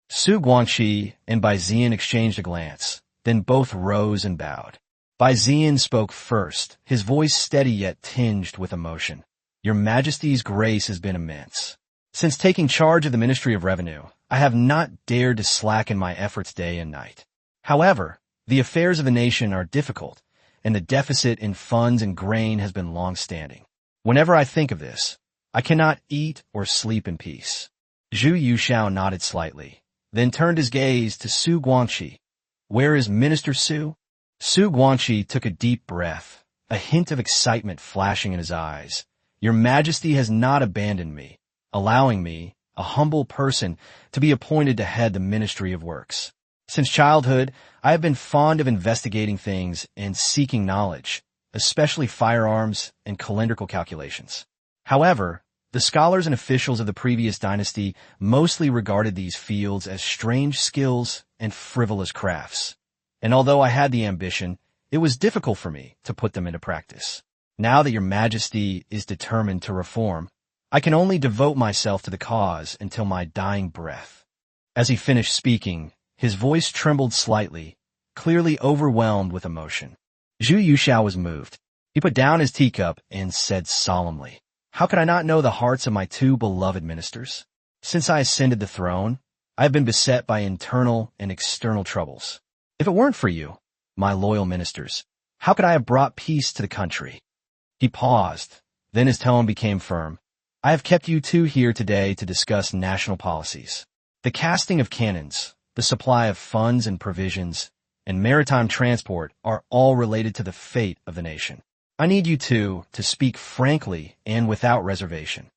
Su Guangqi and Bai Ziyan exchanged a glance, then both rose and bowed. Bai Ziyan spoke first, his voice steady yet tinged with emotion. Your Majesty's grace has been immense. Since taking charge of the Ministry of Revenue, I have not dared to slacken my efforts day and night. However, the affairs of the nation are difficult, and the deficit in funds and grain has been long-standing. Whenever I think of this, I cannot eat or sleep in peace. Zhu Youxiao nodded slightly, then turned his gaze to Su Guangqi. Where is Minister Su? Su Guangqi took a deep breath, a hint of excitement flashing in his eyes. Your Majesty has not abandoned me, allowing me, a humble person, to be appointed to head the Ministry of Works. Since childhood, I have been fond of investigating things and seeking knowledge, especially firearms and calendrical calculations. However, the scholars and officials of the previous dynasty mostly regarded these fields as strange skills and frivolous crafts. And although I had the ambition, it was difficult for me to put them into practice. Now that your Majesty is determined to reform, I can only devote myself to the cause until my dying breath." As he finished speaking, his voice trembled slightly, clearly overwhelmed with emotion. Zhu Yuxiao was moved. He put down his teacup and said solemnly, "How could I not know the hearts of my two beloved ministers? Since I ascended the throne, I have been beset by internal and external troubles. If it weren't for you, my loyal ministers, how could I have brought peace to the country?" He paused, then his tone became firm. "I have kept you two here today to discuss national policies. The casting of cannons, the supply of funds and provisions, and maritime transport are all related to the fate of the nation. I need you two to speak frankly and without reservation."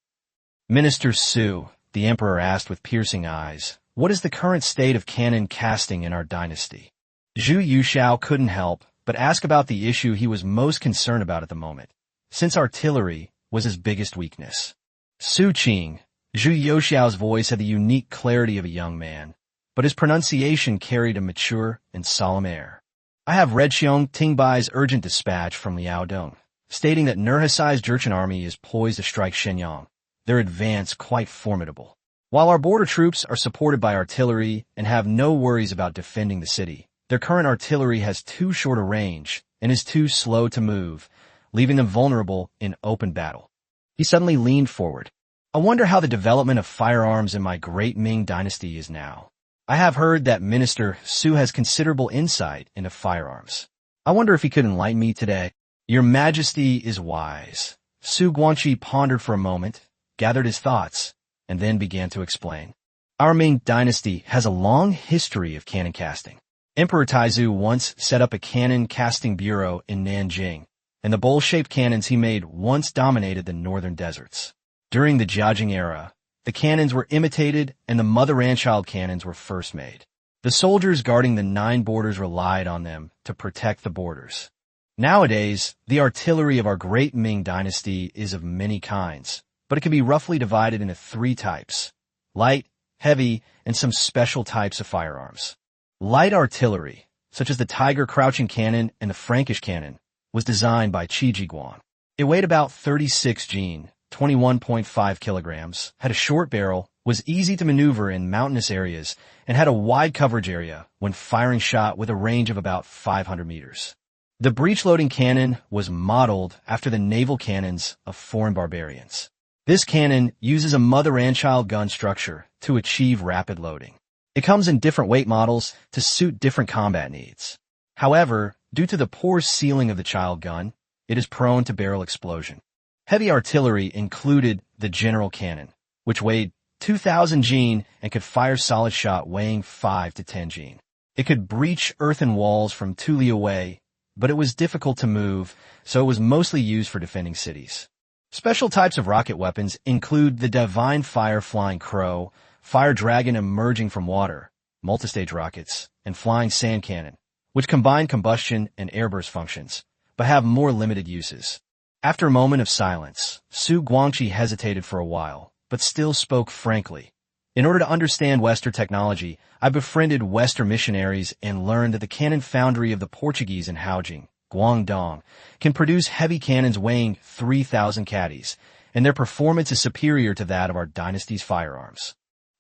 "Minister Su," the emperor asked with piercing eyes, "what is the current state of cannon casting in our dynasty?" Zhu Yuxiao couldn't help but ask about the issue he was most concerned about at the moment, since artillery was his biggest weakness. "Su Qing," Zhu Yuxiao's voice had the unique clarity of a young man, but his pronunciation carried a mature and solemn air. "I have read Xiong Tingbai's urgent dispatch from Liaodong, stating that Nurhasai's Jurchen army is poised to strike Shenyang, their advance quite formidable. While our border troops are supported by artillery and have no worries about defending the city, their current artillery has too short a range and is too slow to move, leaving them vulnerable in open battle." He suddenly leaned forward. "I wonder how the development of firearms in my great Ming dynasty is now. I have heard that Minister Su has considerable insight into firearms. I wonder if he could enlighten me today." "Your Majesty is wise." Su Guangqi pondered for a moment, gathered his thoughts, and then began to explain. "Our Ming dynasty has a long history of cannon casting. Emperor Taizu once set up a cannon casting bureau in Nanjing, and the bowl-shaped cannons he made once dominated the northern deserts. During the Jiajing era, the cannons were imitated and the mother-and-child cannons were first made. The soldiers guarding the 9 borders relied on them to protect the borders. Nowadays, the artillery of our great Ming dynasty is of many kinds, but it can be roughly divided into 3 types: light, heavy, and some special types of firearms. Light artillery, such as the Tiger crouching cannon and the Frankish cannon, was designed by Qi Jiguang. It weighed about 36 jin, 21.5 kilograms, had a short barrel, was easy to maneuver in mountainous areas, and had a wide coverage area when firing shot with a range of about 500 meters. The breech-loading cannon was modeled after the naval cannons of foreign barbarians. This cannon uses a mother-and-child gun structure to achieve rapid loading. It comes in different weight models to suit different combat needs. However, due to the poor sealing of the child gun, it is prone to barrel explosion. Heavy artillery included the general cannon, which weighed 2,000 jin and could fire solid shot weighing 5 to 10 jin. It could breach earthen walls from 2 li away, but it was difficult to move, so it was mostly used for defending cities. Special types of rocket weapons include the Divine Fire Flying Crow, Fire Dragon emerging from water, multistage rockets, and Flying Sand Cannon, which combine combustion and airburst functions, but have more limited uses. After a moment of silence, Su Guangqi hesitated for a while, but still spoke frankly. "In order to understand Western technology, I befriended Western missionaries and learned that the cannon foundry of the Portuguese in Haojing, Guangdong, can produce heavy cannons weighing 3,000 caddies, and their performance is superior to that of our dynasty's firearms."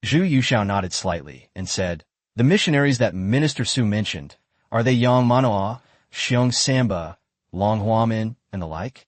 Zhu Yuxiao nodded slightly and said, "The missionaries that Minister Su mentioned, are they Yang Manoa, Xiong Samba, Long Huamin, and the like?"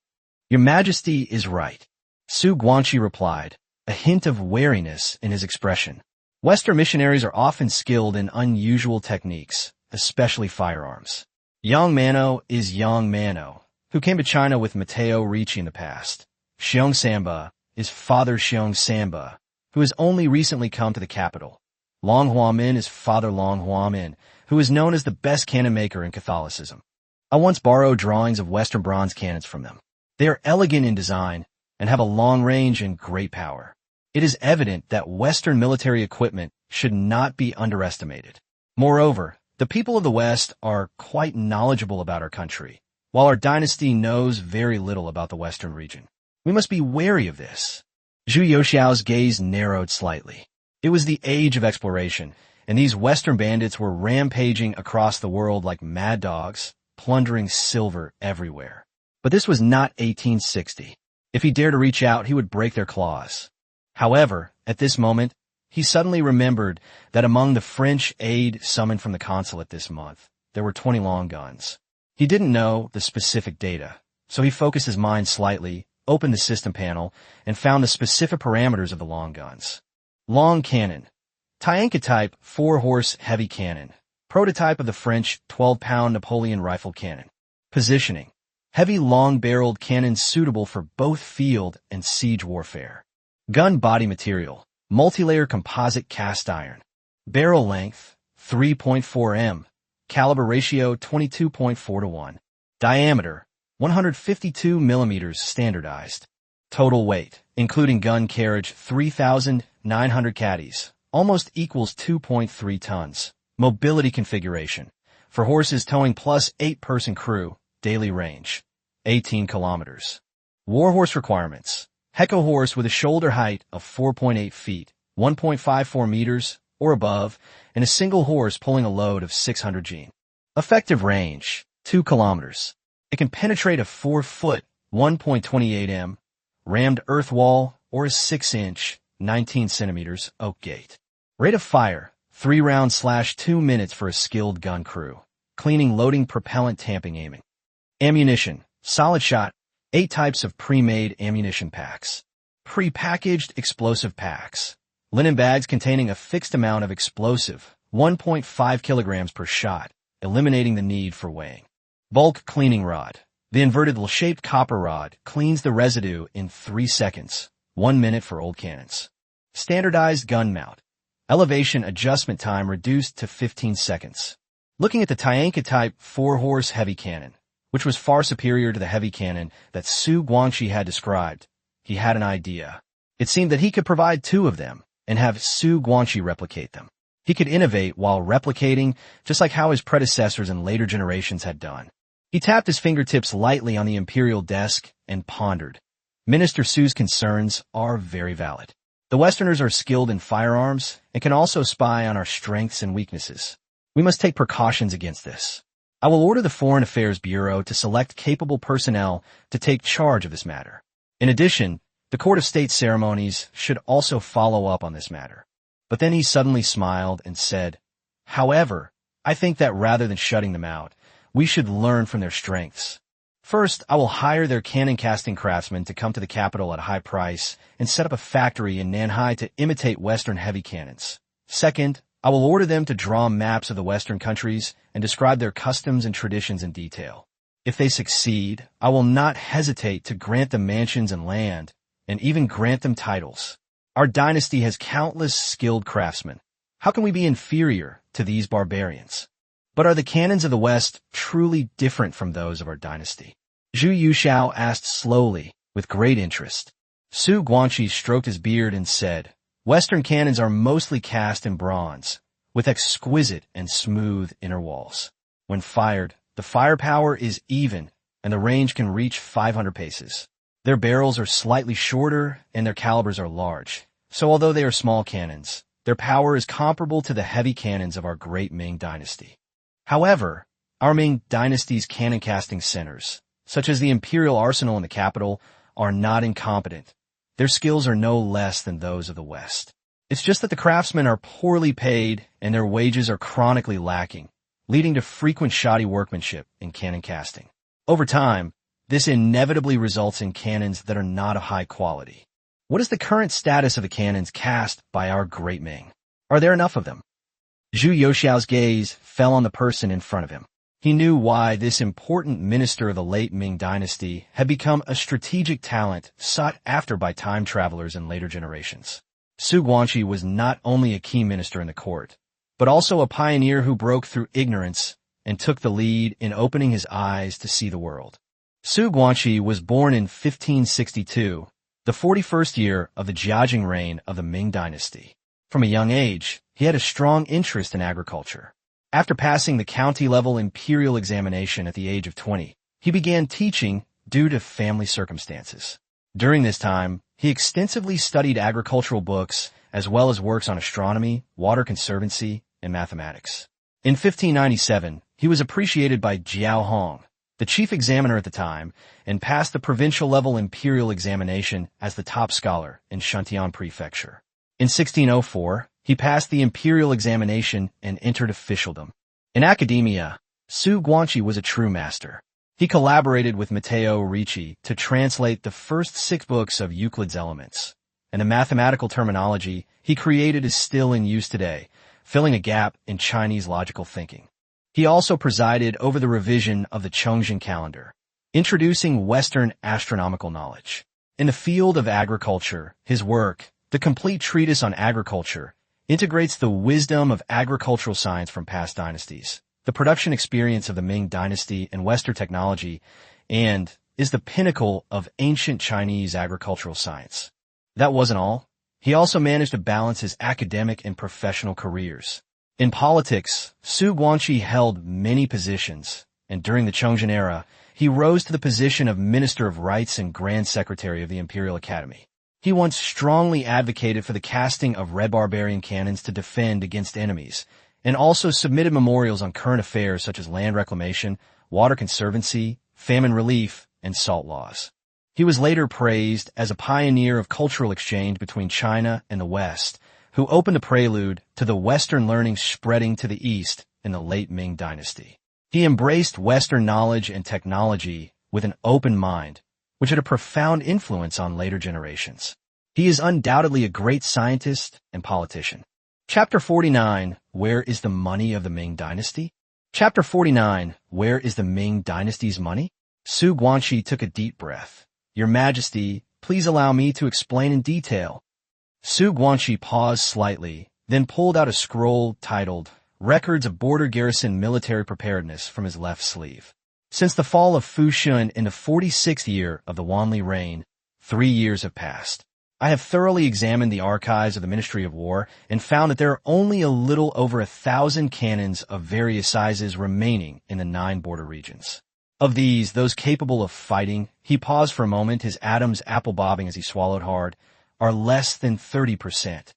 "Your Majesty is right," Su Guangqi replied, a hint of wariness in his expression. "Western missionaries are often skilled in unusual techniques, especially firearms. Yang Mano is Yang Mano, who came to China with Matteo Ricci in the past. Xiong Samba is Father Xiong Samba, who has only recently come to the capital. Long Huamin is Father Long Huamin, who is known as the best cannon maker in Catholicism. I once borrowed drawings of Western bronze cannons from them. They are elegant in design and have a long range and great power. It is evident that Western military equipment should not be underestimated. Moreover, the people of the West are quite knowledgeable about our country, while our dynasty knows very little about the Western region. We must be wary of this." Zhu Yuxiao's gaze narrowed slightly. It was the age of exploration, and these Western bandits were rampaging across the world like mad dogs, plundering silver everywhere. But this was not 1860. If he dared to reach out, he would break their claws. However, at this moment, he suddenly remembered that among the French aid summoned from the consulate this month, there were 20 long guns. He didn't know the specific data, so he focused his mind slightly, opened the system panel, and found the specific parameters of the long guns. Long cannon. Tyanka type 4-horse heavy cannon. Prototype of the French 12-pound Napoleon rifle cannon. Positioning. Heavy long-barreled cannon suitable for both field and siege warfare. Gun body material. Multilayer composite cast iron. Barrel length 3.4 m. Caliber ratio 22.4:1. Diameter 152 millimeters standardized. Total weight, including gun carriage 3,900 caddies, almost equals 2.3 tons. Mobility configuration. For horses towing plus 8-person crew, daily range 18 kilometers. Warhorse requirements. Hecko horse with a shoulder height of 4.8 feet, 1.54 meters, or above, and a single horse pulling a load of 600 g. Effective range, 2 kilometers. It can penetrate a 4-foot, 1.28 m, rammed earth wall or a 6-inch, 19 centimeters, oak gate. Rate of fire, 3 rounds/2 minutes for a skilled gun crew. Cleaning, loading, propellant, tamping, aiming. Ammunition, solid shot, 8 types of pre-made ammunition packs. Pre-packaged explosive packs. Linen bags containing a fixed amount of explosive, 1.5 kilograms per shot, eliminating the need for weighing. Bulk cleaning rod. The inverted L-shaped copper rod cleans the residue in 3 seconds, 1 minute for old cannons. Standardized gun mount. Elevation adjustment time reduced to 15 seconds. Looking at the Tyanka type 4-horse heavy cannon, which was far superior to the heavy cannon that Su Guangxi had described, he had an idea. It seemed that he could provide 2 of them and have Su Guangxi replicate them. He could innovate while replicating, just like how his predecessors and later generations had done. He tapped his fingertips lightly on the imperial desk and pondered. Minister Su's concerns are very valid. The Westerners are skilled in firearms and can also spy on our strengths and weaknesses. We must take precautions against this. I will order the Foreign Affairs Bureau to select capable personnel to take charge of this matter. In addition, the Court of State Ceremonies should also follow up on this matter. But then he suddenly smiled and said, however, I think that rather than shutting them out, we should learn from their strengths. First, I will hire their cannon casting craftsmen to come to the capital at a high price and set up a factory in Nanhai to imitate Western heavy cannons. Second, I will order them to draw maps of the Western countries and describe their customs and traditions in detail. If they succeed, I will not hesitate to grant them mansions and land, and even grant them titles. Our dynasty has countless skilled craftsmen. How can we be inferior to these barbarians? But are the cannons of the West truly different from those of our dynasty? Zhu Yuxiao asked slowly, with great interest. Su Guangxi stroked his beard and said, Western cannons are mostly cast in bronze, with exquisite and smooth inner walls. When fired, the firepower is even, and the range can reach 500 paces. Their barrels are slightly shorter, and their calibers are large. So although they are small cannons, their power is comparable to the heavy cannons of our great Ming dynasty. However, our Ming dynasty's cannon casting centers, such as the Imperial Arsenal in the capital, are not incompetent. Their skills are no less than those of the West. It's just that the craftsmen are poorly paid and their wages are chronically lacking, leading to frequent shoddy workmanship in cannon casting. Over time, this inevitably results in cannons that are not of high quality. What is the current status of the cannons cast by our great Ming? Are there enough of them? Zhu Yuxiao's gaze fell on the person in front of him. He knew why this important minister of the late Ming dynasty had become a strategic talent sought after by time travelers in later generations. Su Guangxi was not only a key minister in the court, but also a pioneer who broke through ignorance and took the lead in opening his eyes to see the world. Su Guangxi was born in 1562, the 41st year of the Jiajing reign of the Ming dynasty. From a young age, he had a strong interest in agriculture. After passing the county-level imperial examination at the age of 20, he began teaching due to family circumstances. During this time, he extensively studied agricultural books as well as works on astronomy, water conservancy, and mathematics. In 1597, he was appreciated by Jiao Hong, the chief examiner at the time, and passed the provincial-level imperial examination as the top scholar in Shuntian Prefecture. In 1604, he passed the imperial examination and entered officialdom. In academia, Su Guanxi was a true master. He collaborated with Matteo Ricci to translate the first 6 books of Euclid's Elements, and the mathematical terminology he created is still in use today, filling a gap in Chinese logical thinking. He also presided over the revision of the Chongjin calendar, introducing Western astronomical knowledge. In the field of agriculture, his work, The Complete Treatise on Agriculture, integrates the wisdom of agricultural science from past dynasties, the production experience of the Ming Dynasty and Western technology, and is the pinnacle of ancient Chinese agricultural science. That wasn't all. He also managed to balance his academic and professional careers. In politics, Su Guanxi held many positions, and during the Chongjin era, he rose to the position of Minister of Rights and Grand Secretary of the Imperial Academy. He once strongly advocated for the casting of red barbarian cannons to defend against enemies, and also submitted memorials on current affairs such as land reclamation, water conservancy, famine relief, and salt laws. He was later praised as a pioneer of cultural exchange between China and the West, who opened a prelude to the Western learning spreading to the East in the late Ming Dynasty. He embraced Western knowledge and technology with an open mind, which had a profound influence on later generations. He is undoubtedly a great scientist and politician. Chapter 49, Where is the money of the Ming Dynasty? Chapter 49, Where is the Ming Dynasty's money? Su Guanxi took a deep breath. Your Majesty, please allow me to explain in detail. Su Guanxi paused slightly, then pulled out a scroll titled Records of Border Garrison Military Preparedness from his left sleeve. Since the fall of Fushun in the 46th year of the Wanli reign, 3 years have passed. I have thoroughly examined the archives of the Ministry of War and found that there are only a little over 1,000 cannons of various sizes remaining in the 9 border regions. Of these, those capable of fighting, he paused for a moment, his atoms apple-bobbing as he swallowed hard, are less than 30%.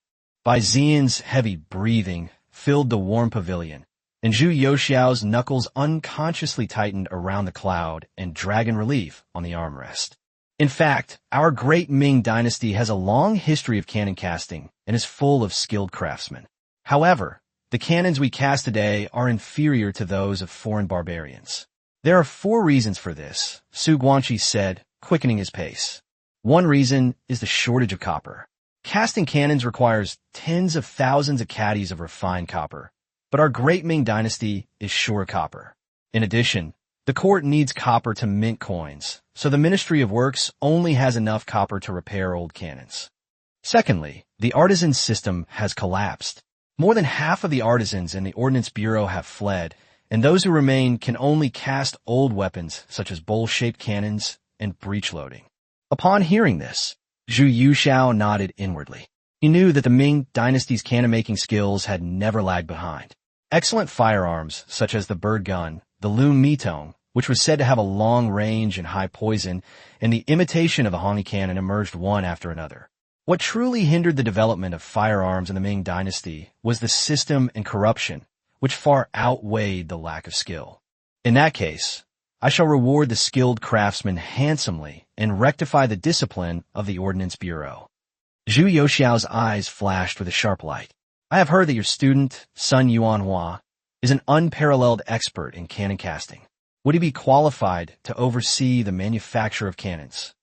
Bai Ziyan's heavy breathing filled the warm pavilion, and Zhu Youxiao's knuckles unconsciously tightened around the cloud and dragon relief on the armrest. In fact, our great Ming Dynasty has a long history of cannon casting and is full of skilled craftsmen. However, the cannons we cast today are inferior to those of foreign barbarians. There are 4 reasons for this, Su Guanxi said, quickening his pace. One reason is the shortage of copper. Casting cannons requires tens of thousands of caddies of refined copper, but our great Ming Dynasty is short of copper. In addition, the court needs copper to mint coins, so the Ministry of Works only has enough copper to repair old cannons. Secondly, the artisan system has collapsed. More than half of the artisans in the Ordnance Bureau have fled, and those who remain can only cast old weapons such as bowl-shaped cannons and breech-loading. Upon hearing this, Zhu Youxiao nodded inwardly. He knew that the Ming Dynasty's cannon-making skills had never lagged behind. Excellent firearms, such as the bird gun, the Lun Mitong, which was said to have a long range and high poison, and the imitation of the Hongyi cannon emerged one after another. What truly hindered the development of firearms in the Ming Dynasty was the system and corruption, which far outweighed the lack of skill. In that case, I shall reward the skilled craftsmen handsomely and rectify the discipline of the Ordnance Bureau. Zhu Youxiao's eyes flashed with a sharp light. I have heard that your student, Sun Yuanhua, is an unparalleled expert in cannon casting. Would he be qualified to oversee the manufacture of cannons?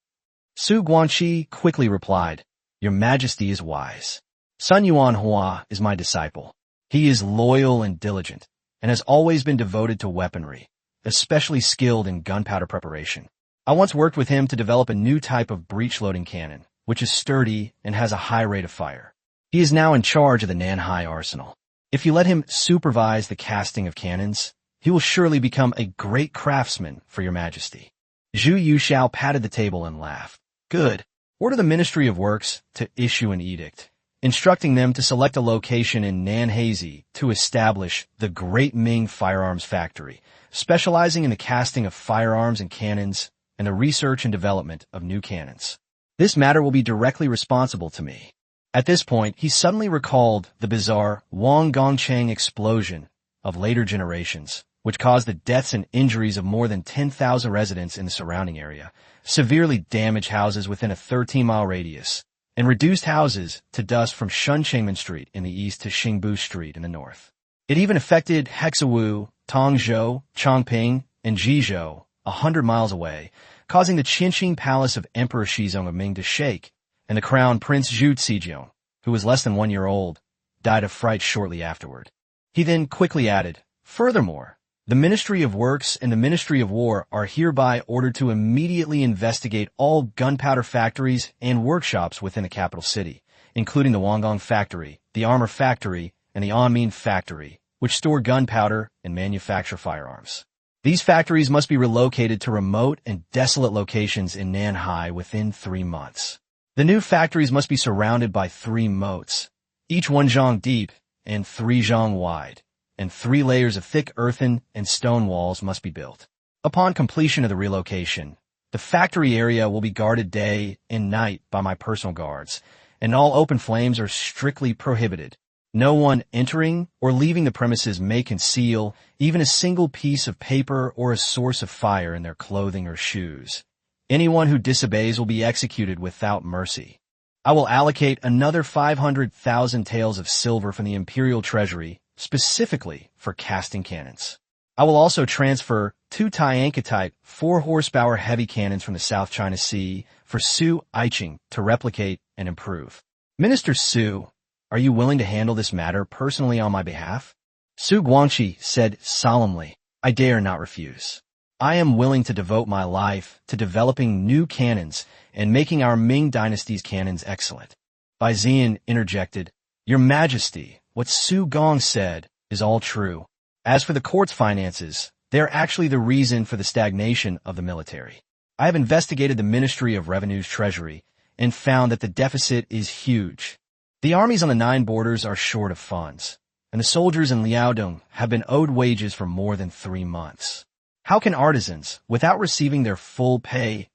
Su Guanxi quickly replied, Your Majesty is wise. Sun Yuanhua is my disciple. He is loyal and diligent, and has always been devoted to weaponry, especially skilled in gunpowder preparation. I once worked with him to develop a new type of breech-loading cannon, which is sturdy and has a high rate of fire. He is now in charge of the Nanhai arsenal. If you let him supervise the casting of cannons, he will surely become a great craftsman for your Majesty. Zhu Youxiao patted the table and laughed. Good. Order the Ministry of Works to issue an edict, instructing them to select a location in Nanhazi to establish the Great Ming Firearms Factory, specializing in the casting of firearms and cannons and the research and development of new cannons. This matter will be directly responsible to me. At this point, he suddenly recalled the bizarre Wang Gongchang explosion of later generations, which caused the deaths and injuries of more than 10,000 residents in the surrounding area, severely damaged houses within a 13-mile radius, and reduced houses to dust from Shunchengmen Street in the east to Xingbu Street in the north. It even affected Hexawu, Tongzhou, Chongping, and Jizhou, 100 miles away, causing the Qinxing Palace of Emperor Shizong of Ming to shake, and the Crown Prince Zhu Zijiang, who was less than 1 year old, died of fright shortly afterward. He then quickly added, "Furthermore, the Ministry of Works and the Ministry of War are hereby ordered to immediately investigate all gunpowder factories and workshops within the capital city, including the Wangong Factory, the Armor Factory, and the Anmin Factory, which store gunpowder and manufacture firearms. These factories must be relocated to remote and desolate locations in Nanhai within 3 months. The new factories must be surrounded by 3 moats, each 1 zhang deep and 3 zhang wide, and 3 layers of thick earthen and stone walls must be built. Upon completion of the relocation, the factory area will be guarded day and night by my personal guards, and all open flames are strictly prohibited. No one entering or leaving the premises may conceal even a single piece of paper or a source of fire in their clothing or shoes. Anyone who disobeys will be executed without mercy. I will allocate another 500,000 taels of silver from the imperial treasury specifically for casting cannons. I will also transfer 2 Tianka-type 4-horsepower heavy cannons from the South China Sea for Su Aiqing to replicate and improve. Minister Su, are you willing to handle this matter personally on my behalf?" Su Guangqi said solemnly, "I dare not refuse. I am willing to devote my life to developing new cannons and making our Ming dynasty's cannons excellent." Bai Ziyan interjected, "Your Majesty, what Su Gong said is all true. As for the court's finances, they are actually the reason for the stagnation of the military. I have investigated the Ministry of Revenue's treasury and found that the deficit is huge. The armies on the 9 borders are short of funds, and the soldiers in Liaodong have been owed wages for more than 3 months. How can artisans, without receiving their full pay,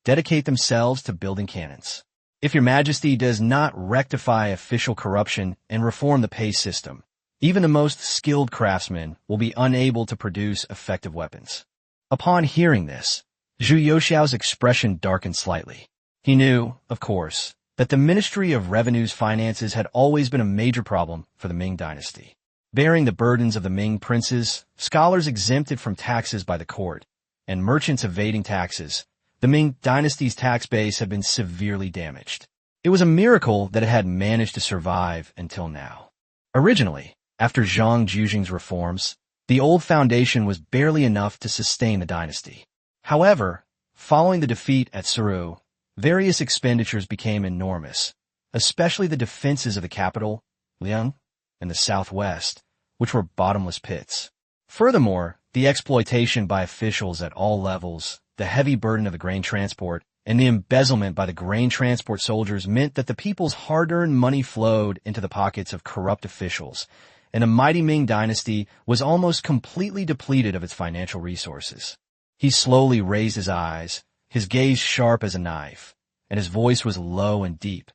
dedicate themselves to building cannons? If your Majesty does not rectify official corruption and reform the pay system, even the most skilled craftsmen will be unable to produce effective weapons." Upon hearing this, Zhu Youxiao's expression darkened slightly. He knew, of course, that the Ministry of Revenue's finances had always been a major problem for the Ming dynasty. Bearing the burdens of the Ming princes, scholars exempted from taxes by the court, and merchants evading taxes, the Ming dynasty's tax base had been severely damaged. It was a miracle that it had managed to survive until now. Originally, after Zhang Jujing's reforms, the old foundation was barely enough to sustain the dynasty. However, following the defeat at Suru, various expenditures became enormous, especially the defenses of the capital, Liang, and the southwest, which were bottomless pits. Furthermore, the exploitation by officials at all levels, the heavy burden of the grain transport, and the embezzlement by the grain transport soldiers meant that the people's hard-earned money flowed into the pockets of corrupt officials, and the mighty Ming dynasty was almost completely depleted of its financial resources. He slowly raised his eyes, his gaze sharp as a knife, and his voice was low and deep.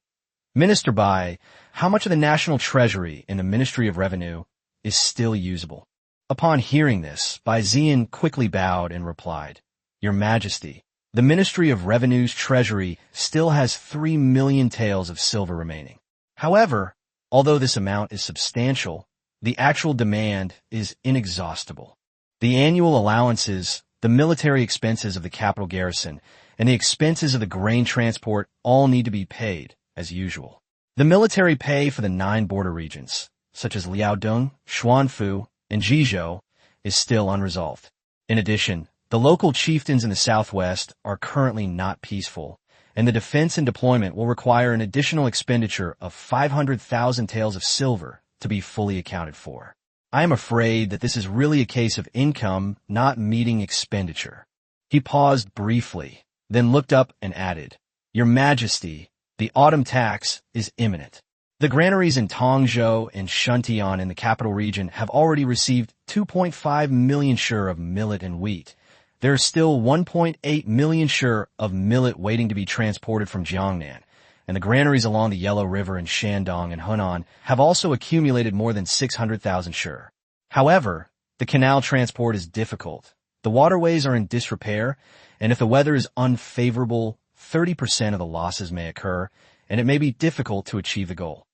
"Minister Bai, how much of the national treasury in the Ministry of Revenue is still usable?" Upon hearing this, Bai Ziyan quickly bowed and replied, "Your Majesty, the Ministry of Revenue's treasury still has 3 million taels of silver remaining. However, although this amount is substantial, the actual demand is inexhaustible. The annual allowances, the military expenses of the capital garrison, and the expenses of the grain transport all need to be paid, as usual. The military pay for the 9 border regions, such as Liaodong, Xuanfu, and Jizhou, is still unresolved. In addition, the local chieftains in the southwest are currently not peaceful, and the defense and deployment will require an additional expenditure of 500,000 taels of silver to be fully accounted for. I am afraid that this is really a case of income not meeting expenditure." He paused briefly, then looked up and added, "Your Majesty, the autumn tax is imminent. The granaries in Tongzhou and Shuntian in the capital region have already received 2.5 million sure of millet and wheat. There are still 1.8 million sure of millet waiting to be transported from Jiangnan, and the granaries along the Yellow River in Shandong and Hunan have also accumulated more than 600,000 sure. However, The canal transport is difficult. The waterways are in disrepair, and if the weather is unfavorable, 30% of the losses may occur, and it may be difficult to achieve the goal.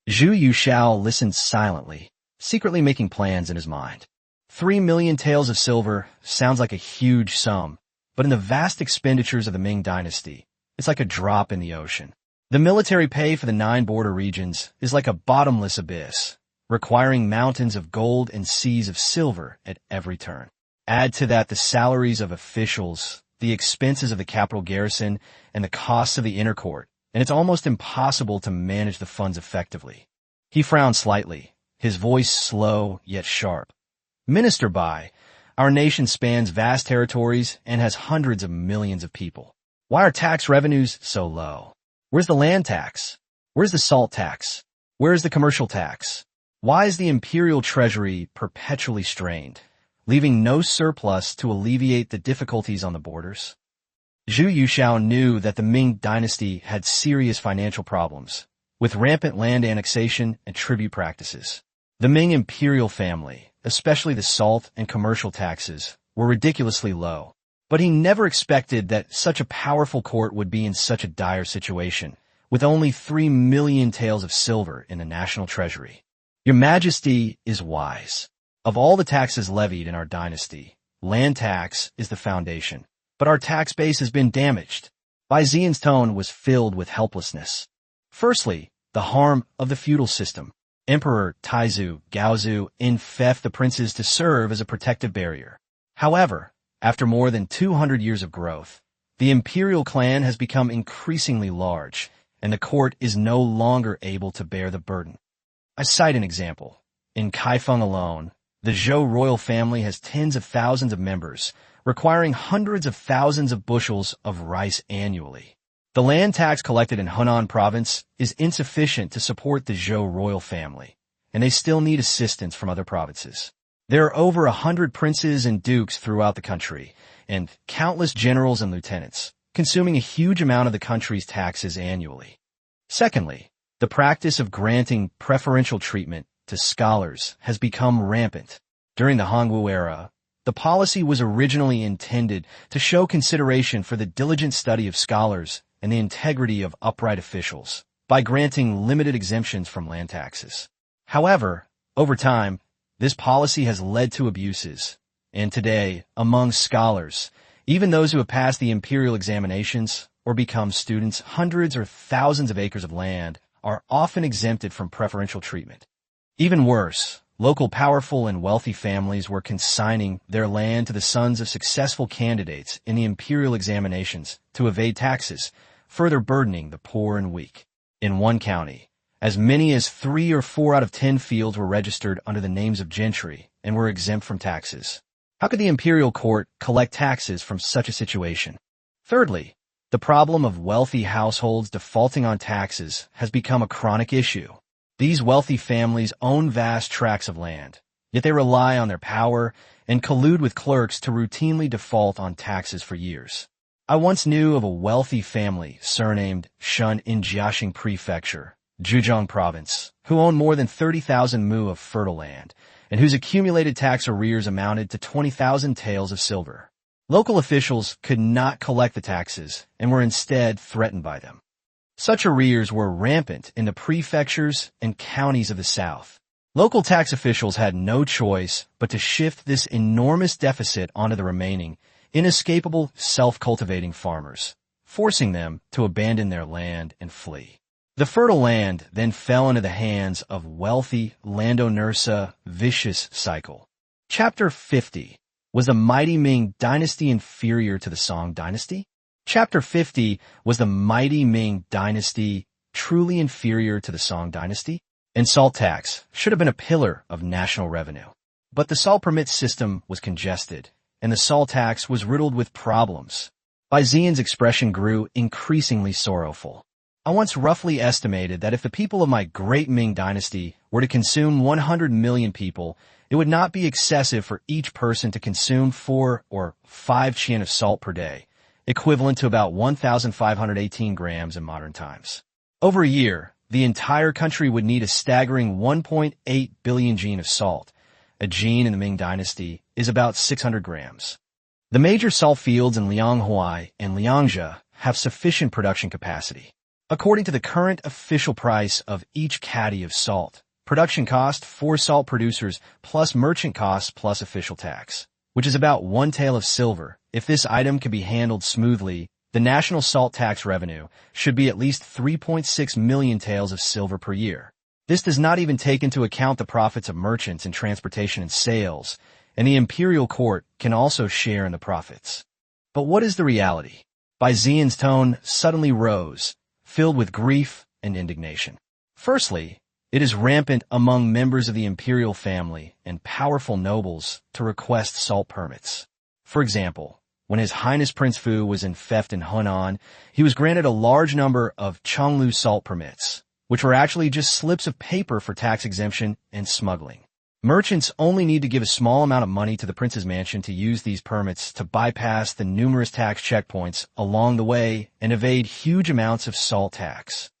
Zhu Yuxiao listened silently, secretly making plans in his mind. 3 million taels of silver sounds like a huge sum, but in the vast expenditures of the Ming Dynasty, it's like a drop in the ocean. The military pay for the 9 border regions is like a bottomless abyss, requiring mountains of gold and seas of silver at every turn. Add to that the salaries of officials, the expenses of the capital garrison, and the costs of the inner court, and it's almost impossible to manage the funds effectively. He frowned slightly, his voice slow yet sharp. Minister Bai, our nation spans vast territories and has hundreds of millions of people. Why are tax revenues so low? Where's the land tax? Where's the salt tax? Where's the commercial tax? Why is the imperial treasury perpetually strained, leaving no surplus to alleviate the difficulties on the borders? Zhu Yuxiao knew that the Ming Dynasty had serious financial problems, with rampant land annexation and tribute practices. The Ming imperial family, especially the salt and commercial taxes, were ridiculously low. But he never expected that such a powerful court would be in such a dire situation, with only 3 million taels of silver in the national treasury. Your Majesty is wise. Of all the taxes levied in our dynasty, land tax is the foundation. But our tax base has been damaged. Bai Ziyan's tone was filled with helplessness. Firstly, the harm of the feudal system. Emperor Taizu Gaozu infeft the princes to serve as a protective barrier. However, after more than 200 years of growth, the imperial clan has become increasingly large, and the court is no longer able to bear the burden. I cite an example. In Kaifeng alone, the Zhou royal family has tens of thousands of members, requiring hundreds of thousands of bushels of rice annually. The land tax collected in Hunan province is insufficient to support the Zhou royal family, and they still need assistance from other provinces. There are over 100 princes and dukes throughout the country, and countless generals and lieutenants, consuming a huge amount of the country's taxes annually. Secondly, the practice of granting preferential treatment to scholars has become rampant. During the Hongwu era, the policy was originally intended to show consideration for the diligent study of scholars and the integrity of upright officials by granting limited exemptions from land taxes. However, over time, this policy has led to abuses, and today, among scholars, even those who have passed the imperial examinations or become students, hundreds or thousands of acres of land are often exempted from preferential treatment. Even worse, local powerful and wealthy families were consigning their land to the sons of successful candidates in the imperial examinations to evade taxes, further burdening the poor and weak. In one county, as many as 3 or 4 out of 10 fields were registered under the names of gentry and were exempt from taxes. How could the imperial court collect taxes from such a situation? Thirdly, the problem of wealthy households defaulting on taxes has become a chronic issue. These wealthy families own vast tracts of land, yet they rely on their power and collude with clerks to routinely default on taxes for years. I once knew of a wealthy family surnamed Shun in Jiaxing Prefecture, Zhejiang Province, who owned more than 30,000 mu of fertile land, and whose accumulated tax arrears amounted to 20,000 taels of silver. Local officials could not collect the taxes and were instead threatened by them. Such arrears were rampant in the prefectures and counties of the south. Local tax officials had no choice but to shift this enormous deficit onto the remaining, inescapable, self-cultivating farmers, forcing them to abandon their land and flee. The fertile land then fell into the hands of wealthy landowners, a vicious cycle. Chapter 50. Was the mighty Ming Dynasty inferior to the Song Dynasty? Chapter 50. Was the mighty Ming Dynasty truly inferior to the Song Dynasty? And salt tax should have been a pillar of national revenue. But the salt permit system was congested, and the salt tax was riddled with problems. Bai Ziyan's expression grew increasingly sorrowful. I once roughly estimated that if the people of my great Ming Dynasty were to consume 100 million people, it would not be excessive for each person to consume 4 or 5 qian of salt per day, equivalent to about 1,518 grams in modern times. Over a year, the entire country would need a staggering 1.8 billion jin of salt, a jin in the Ming Dynasty, is about 600 grams. The major salt fields in Lianghuai and Liangzhe have sufficient production capacity. According to the current official price of each caddy of salt, production cost for salt producers plus merchant costs plus official tax, which is about 1 tael of silver. If this item can be handled smoothly, the national salt tax revenue should be at least 3.6 million taels of silver per year. This does not even take into account the profits of merchants in transportation and sales, and the imperial court can also share in the profits. But what is the reality? Bai Zian's tone suddenly rose, filled with grief and indignation. Firstly, it is rampant among members of the imperial family and powerful nobles to request salt permits. For example, when His Highness Prince Fu was in theft in Hunan, he was granted a large number of Chenglu salt permits, which were actually just slips of paper for tax exemption and smuggling. Merchants only need to give a small amount of money to the prince's mansion to use these permits to bypass the numerous tax checkpoints along the way and evade huge amounts of salt tax.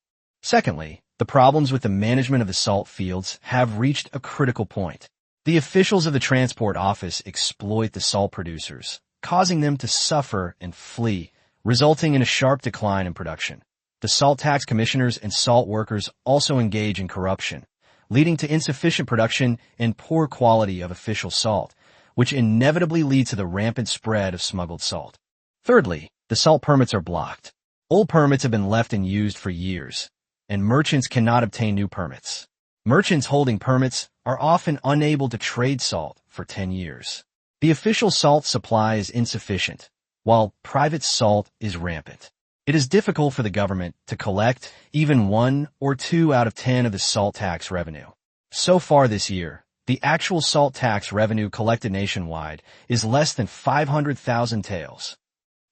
Secondly, the problems with the management of the salt fields have reached a critical point. The officials of the transport office exploit the salt producers, causing them to suffer and flee, resulting in a sharp decline in production. The salt tax commissioners and salt workers also engage in corruption, leading to insufficient production and poor quality of official salt, which inevitably leads to the rampant spread of smuggled salt. Thirdly, the salt permits are blocked. Old permits have been left unused for years, and merchants cannot obtain new permits. Merchants holding permits are often unable to trade salt for 10 years. The official salt supply is insufficient, while private salt is rampant. It is difficult for the government to collect even 1 or 2 out of 10 of the salt tax revenue. So far this year, the actual salt tax revenue collected nationwide is less than 500,000 taels.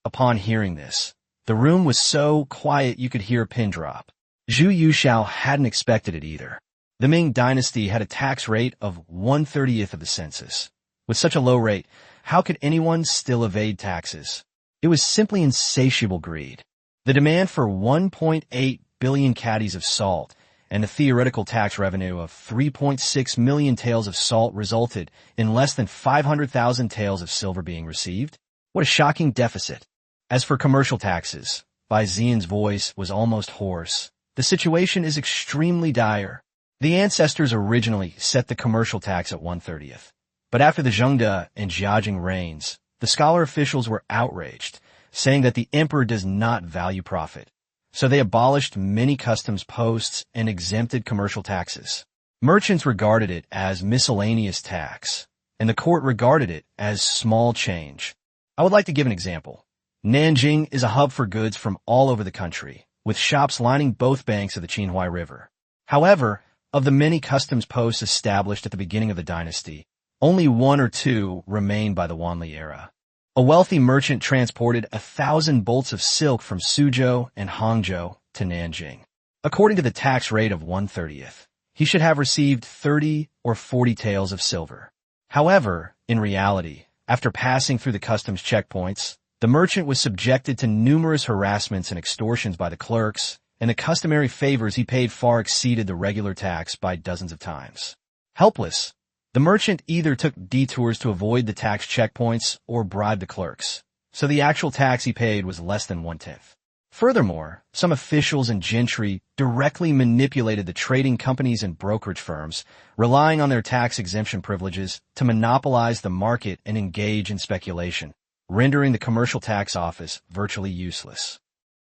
Upon hearing this, the room was so quiet you could hear a pin drop. Zhu Yuxiao hadn't expected it either. The Ming Dynasty had a tax rate of 1/30th of the census. With such a low rate, how could anyone still evade taxes? It was simply insatiable greed. The demand for 1.8 billion caddies of salt and the theoretical tax revenue of 3.6 million taels of salt resulted in less than 500,000 taels of silver being received. What a shocking deficit. As for commercial taxes, Bai Zian's voice was almost hoarse. The situation is extremely dire. The ancestors originally set the commercial tax at 1/30th. But after the Zhengde and Jiajing reigns, the scholar officials were outraged, saying that the emperor does not value profit. So they abolished many customs posts and exempted commercial taxes. Merchants regarded it as miscellaneous tax, and the court regarded it as small change. I would like to give an example. Nanjing is a hub for goods from all over the country, with shops lining both banks of the Qinhuai River. However, of the many customs posts established at the beginning of the dynasty, only 1 or 2 remain by the Wanli era. A wealthy merchant transported 1,000 bolts of silk from Suzhou and Hangzhou to Nanjing. According to the tax rate of 1/30th, he should have received 30 or 40 taels of silver. However, in reality, after passing through the customs checkpoints, the merchant was subjected to numerous harassments and extortions by the clerks, and the customary favors he paid far exceeded the regular tax by dozens of times. Helpless, the merchant either took detours to avoid the tax checkpoints or bribed the clerks, so the actual tax he paid was less than 1/10. Furthermore, some officials and gentry directly manipulated the trading companies and brokerage firms, relying on their tax exemption privileges to monopolize the market and engage in speculation, rendering the commercial tax office virtually useless.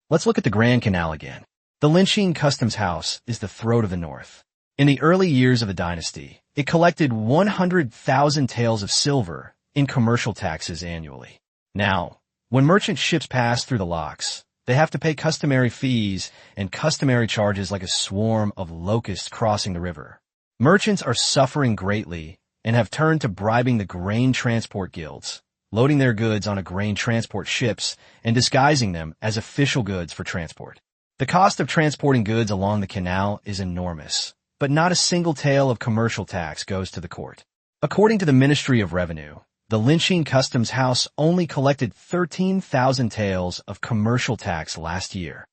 Let's look at the Grand Canal again. The Linqing Customs House is the throat of the North. In the early years of the dynasty, it collected 100,000 taels of silver in commercial taxes annually. Now, when merchant ships pass through the locks, they have to pay customary fees and customary charges like a swarm of locusts crossing the river. Merchants are suffering greatly and have turned to bribing the grain transport guilds, loading their goods onto grain transport ships and disguising them as official goods for transport. The cost of transporting goods along the canal is enormous, but not a single tael of commercial tax goes to the court. According to the Ministry of Revenue, the Linqing Customs House only collected 13,000 taels of commercial tax last year.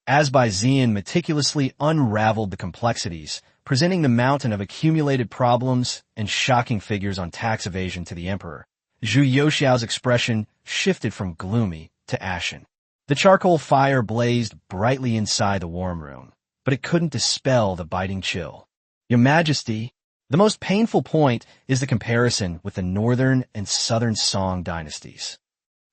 As Bai Zian meticulously unraveled the complexities, presenting the mountain of accumulated problems and shocking figures on tax evasion to the emperor, Zhu Youxiao's expression shifted from gloomy to ashen. The charcoal fire blazed brightly inside the warm room, but it couldn't dispel the biting chill. Your Majesty, the most painful point is the comparison with the northern and southern Song dynasties.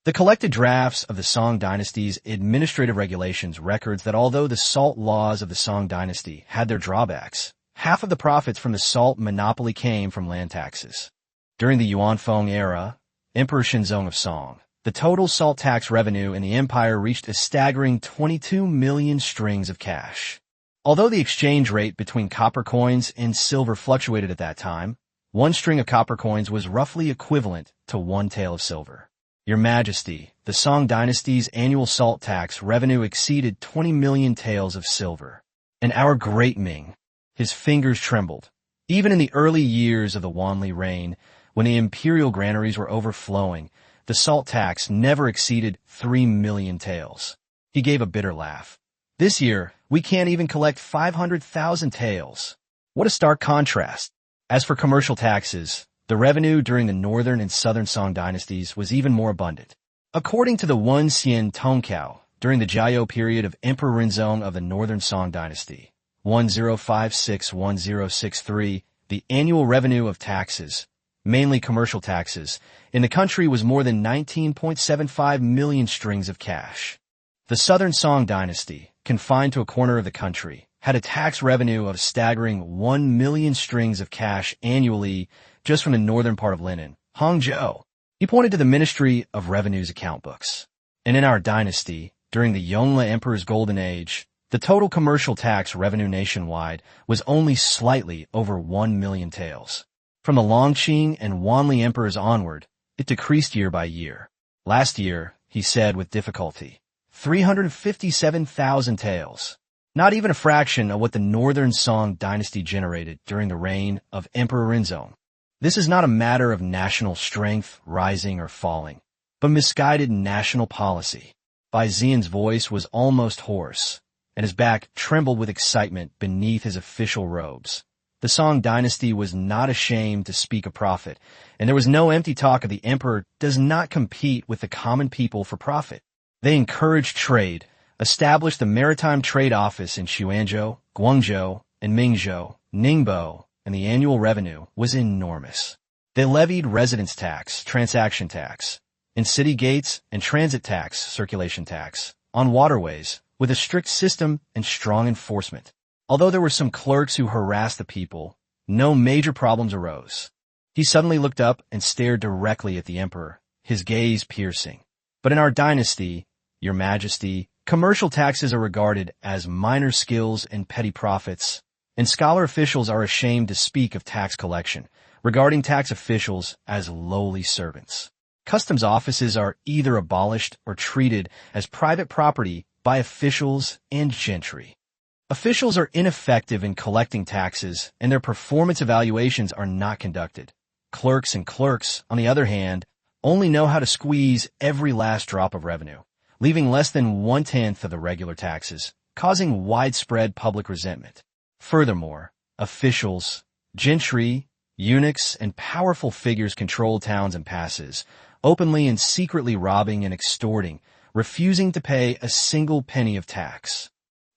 The collected drafts of the Song dynasty's administrative regulations records that although the salt laws of the Song dynasty had their drawbacks, half of the profits from the salt monopoly came from land taxes. During the Yuanfeng era, Emperor Shenzong of Song, the total salt tax revenue in the empire reached a staggering 22 million strings of cash. Although the exchange rate between copper coins and silver fluctuated at that time, one string of copper coins was roughly equivalent to one tael of silver. Your Majesty, the Song dynasty's annual salt tax revenue exceeded 20 million taels of silver. And our great Ming, his fingers trembled. Even in the early years of the Wanli reign, when the imperial granaries were overflowing, the salt tax never exceeded 3 million taels. He gave a bitter laugh. This year, we can't even collect 500,000 taels. What a stark contrast. As for commercial taxes, the revenue during the northern and southern Song dynasties was even more abundant. According to the Wen Xian Tongkao, during the Jiao period of Emperor Renzong of the northern Song dynasty, 1056-1063, the annual revenue of taxes, mainly commercial taxes, in the country was more than 19.75 million strings of cash. The southern Song dynasty, confined to a corner of the country, had a tax revenue of a staggering 1 million strings of cash annually just from the northern part of Linen, Hangzhou. He pointed to the Ministry of Revenue's account books. And in our dynasty, during the Yongle Emperor's golden age, the total commercial tax revenue nationwide was only slightly over 1 million taels. From the Longqing and Wanli emperors onward, it decreased year by year. Last year, he said with difficulty, 357,000 taels. Not even a fraction of what the northern Song dynasty generated during the reign of Emperor Renzong. This is not a matter of national strength rising or falling, but misguided national policy. Bai Zian's voice was almost hoarse, and his back trembled with excitement beneath his official robes. The Song dynasty was not ashamed to speak of profit, and there was no empty talk of the emperor does not compete with the common people for profit. They encouraged trade, established the Maritime Trade Office in Xuanzhou, Guangzhou, and Mingzhou, Ningbo, and the annual revenue was enormous. They levied residence tax, transaction tax, and city gates and transit tax, circulation tax, on waterways, with a strict system and strong enforcement. Although there were some clerks who harassed the people, no major problems arose. He suddenly looked up and stared directly at the emperor, his gaze piercing. But in our dynasty, Your Majesty, commercial taxes are regarded as minor skills and petty profits, and scholar officials are ashamed to speak of tax collection, regarding tax officials as lowly servants. Customs offices are either abolished or treated as private property by officials and gentry. Officials are ineffective in collecting taxes, and their performance evaluations are not conducted. Clerks, on the other hand, only know how to squeeze every last drop of revenue, leaving less than 1/10 of the regular taxes, causing widespread public resentment. Furthermore, officials, gentry, eunuchs, and powerful figures control towns and passes, openly and secretly robbing and extorting, refusing to pay a single penny of tax.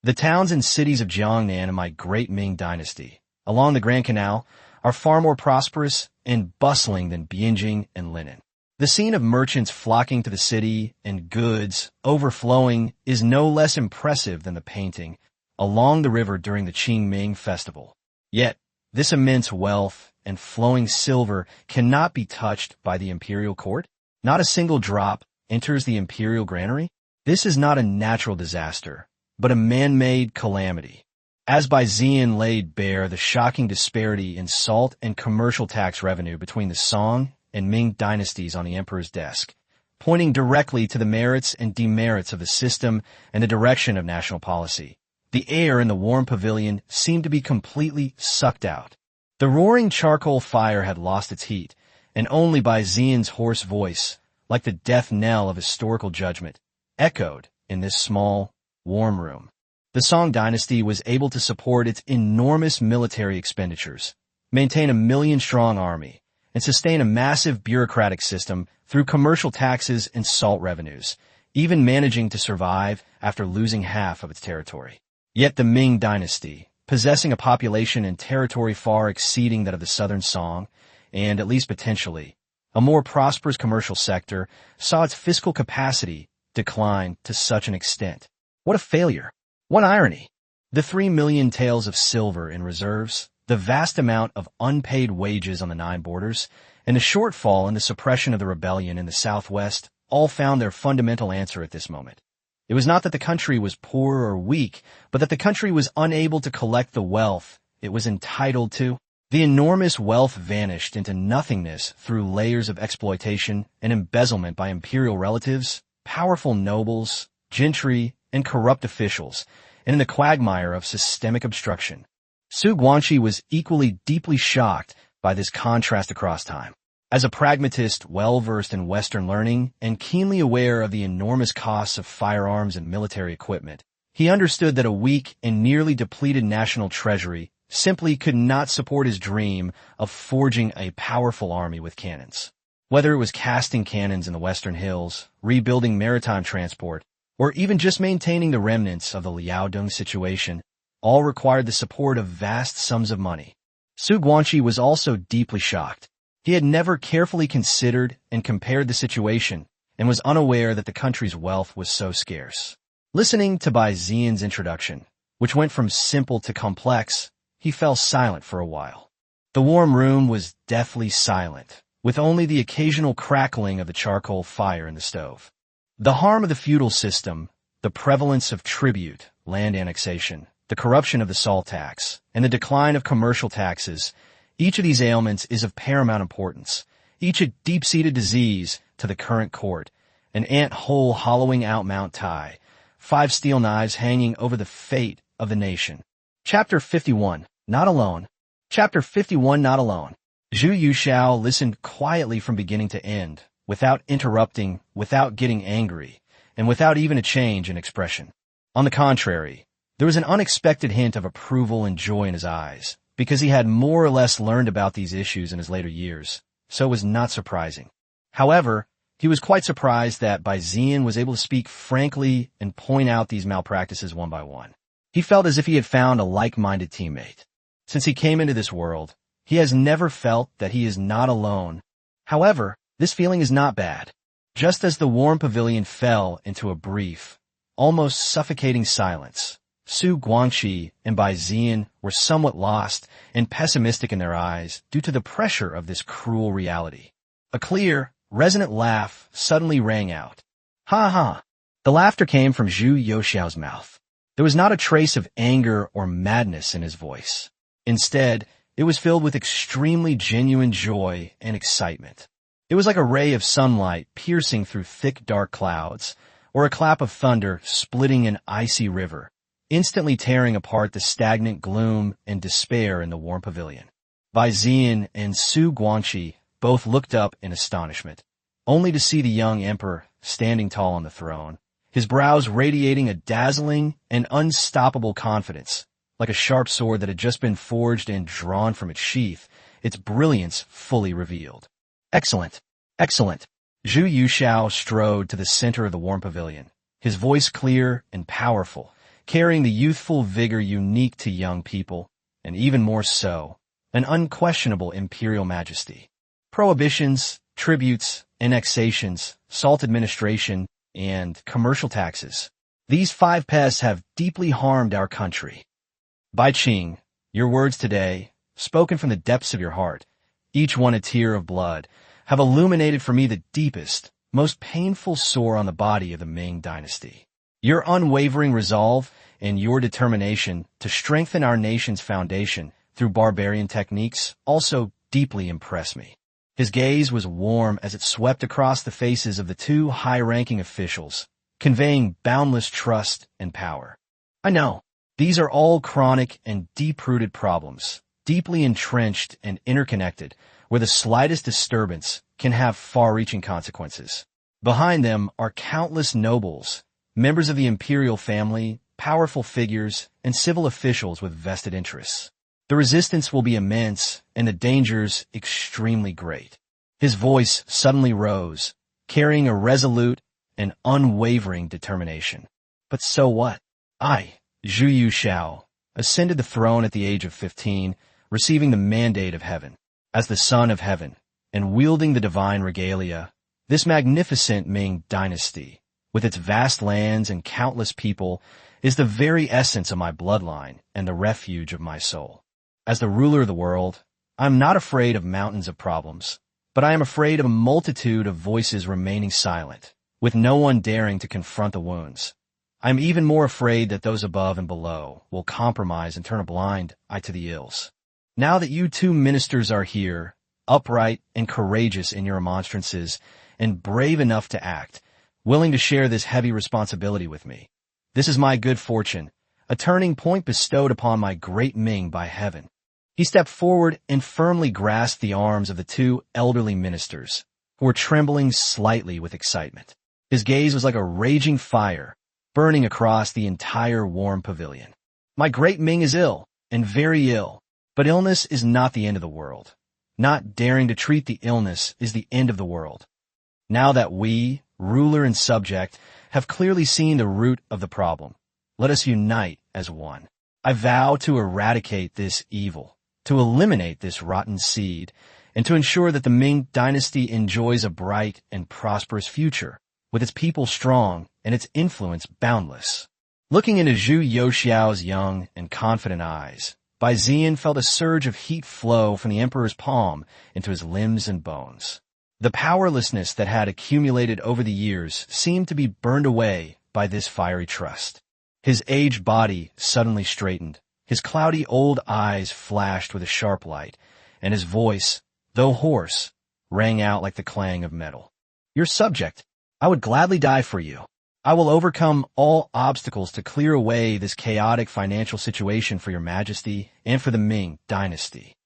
The towns and cities of Jiangnan in my great Ming dynasty, along the Grand Canal, are far more prosperous and bustling than Bianjing and Linen. The scene of merchants flocking to the city and goods overflowing is no less impressive than the painting along the river during the Qingming festival. Yet, this immense wealth and flowing silver cannot be touched by the imperial court. Not a single drop enters the imperial granary. This is not a natural disaster, but a man-made calamity. As Bai Zian laid bare the shocking disparity in salt and commercial tax revenue between the Song and Ming dynasties on the emperor's desk, pointing directly to the merits and demerits of the system and the direction of national policy. The air in the warm pavilion seemed to be completely sucked out. The roaring charcoal fire had lost its heat, and only Bai Zian's hoarse voice, like the death knell of historical judgment, echoed in this small, warm room. The Song dynasty was able to support its enormous military expenditures, maintain a million-strong army, and sustain a massive bureaucratic system through commercial taxes and salt revenues, even managing to survive after losing half of its territory. Yet the Ming dynasty, possessing a population and territory far exceeding that of the Southern Song, and, at least potentially, a more prosperous commercial sector, saw its fiscal capacity decline to such an extent. What a failure! What irony! The 3 million taels of silver in reserves, the vast amount of unpaid wages on the 9 borders, and the shortfall in the suppression of the rebellion in the southwest all found their fundamental answer at this moment. It was not that the country was poor or weak, but that the country was unable to collect the wealth it was entitled to. The enormous wealth vanished into nothingness through layers of exploitation and embezzlement by imperial relatives, powerful nobles, gentry, and corrupt officials, and in the quagmire of systemic obstruction. Su Guangxi was equally deeply shocked by this contrast across time. As a pragmatist well-versed in Western learning and keenly aware of the enormous costs of firearms and military equipment, he understood that a weak and nearly depleted national treasury simply could not support his dream of forging a powerful army with cannons. Whether it was casting cannons in the Western Hills, rebuilding maritime transport, or even just maintaining the remnants of the Liaodong situation, all required the support of vast sums of money. Su Guangxi was also deeply shocked. He had never carefully considered and compared the situation and was unaware that the country's wealth was so scarce. Listening to Bai Zian's introduction, which went from simple to complex, he fell silent for a while. The warm room was deathly silent, with only the occasional crackling of the charcoal fire in the stove. The harm of the feudal system, the prevalence of tribute, land annexation, the corruption of the salt tax, and the decline of commercial taxes, each of these ailments is of paramount importance, each a deep-seated disease to the current court, an ant-hole hollowing out Mount Tai, 5 steel knives hanging over the fate of the nation. Chapter 51, Not Alone. Chapter 51, Not Alone. Zhu Yuxiao listened quietly from beginning to end, without interrupting, without getting angry, and without even a change in expression. On the contrary, there was an unexpected hint of approval and joy in his eyes, because he had more or less learned about these issues in his later years, so it was not surprising. However, he was quite surprised that Bai Zian was able to speak frankly and point out these malpractices one by one. He felt as if he had found a like-minded teammate. Since he came into this world, he has never felt that he is not alone. However, this feeling is not bad. Just as the warm pavilion fell into a brief, almost suffocating silence, Su Guangxi and Bai Zian were somewhat lost and pessimistic in their eyes due to the pressure of this cruel reality. A clear, resonant laugh suddenly rang out. Ha ha! The laughter came from Zhu Yuxiao's mouth. There was not a trace of anger or madness in his voice. Instead, it was filled with extremely genuine joy and excitement. It was like a ray of sunlight piercing through thick dark clouds, or a clap of thunder splitting an icy river, instantly tearing apart the stagnant gloom and despair in the warm pavilion. Bai Zian and Su Guangxi both looked up in astonishment, only to see the young emperor standing tall on the throne, his brows radiating a dazzling and unstoppable confidence, like a sharp sword that had just been forged and drawn from its sheath, its brilliance fully revealed. Excellent! Excellent! Zhu Yuxiao strode to the center of the warm pavilion, his voice clear and powerful, carrying the youthful vigor unique to young people, and even more so, an unquestionable imperial majesty. Prohibitions, tributes, annexations, salt administration, and commercial taxes. These 5 pests have deeply harmed our country. Bai Qing, your words today, spoken from the depths of your heart, each one a tear of blood, have illuminated for me the deepest, most painful sore on the body of the Ming dynasty. Your unwavering resolve and your determination to strengthen our nation's foundation through barbarian techniques also deeply impress me. His gaze was warm as it swept across the faces of the 2 high-ranking officials, conveying boundless trust and power. I know, these are all chronic and deep-rooted problems, deeply entrenched and interconnected, where the slightest disturbance can have far-reaching consequences. Behind them are countless nobles, members of the imperial family, powerful figures, and civil officials with vested interests. The resistance will be immense and the dangers extremely great. His voice suddenly rose, carrying a resolute and unwavering determination. But so what? I, Zhu Yushao, ascended the throne at the age of 15, receiving the mandate of heaven. As the son of heaven, and wielding the divine regalia, this magnificent Ming dynasty, with its vast lands and countless people, is the very essence of my bloodline and the refuge of my soul. As the ruler of the world, I am not afraid of mountains of problems, but I am afraid of a multitude of voices remaining silent, with no one daring to confront the wounds. I am even more afraid that those above and below will compromise and turn a blind eye to the ills. Now that you two ministers are here, upright and courageous in your remonstrances, and brave enough to act, willing to share this heavy responsibility with me, this is my good fortune, a turning point bestowed upon my great Ming by heaven. He stepped forward and firmly grasped the arms of the two elderly ministers, who were trembling slightly with excitement. His gaze was like a raging fire, burning across the entire warm pavilion. My great Ming is ill, and very ill. But illness is not the end of the world. Not daring to treat the illness is the end of the world. Now that we, ruler and subject, have clearly seen the root of the problem, let us unite as one. I vow to eradicate this evil, to eliminate this rotten seed, and to ensure that the Ming dynasty enjoys a bright and prosperous future, with its people strong and its influence boundless. Looking into Zhu Yuxiao's young and confident eyes, Bai Ziyan felt a surge of heat flow from the emperor's palm into his limbs and bones. The powerlessness that had accumulated over the years seemed to be burned away by this fiery trust. His aged body suddenly straightened, his cloudy old eyes flashed with a sharp light, and his voice, though hoarse, rang out like the clang of metal. Your subject, I would gladly die for you. I will overcome all obstacles to clear away this chaotic financial situation for your majesty and for the Ming dynasty.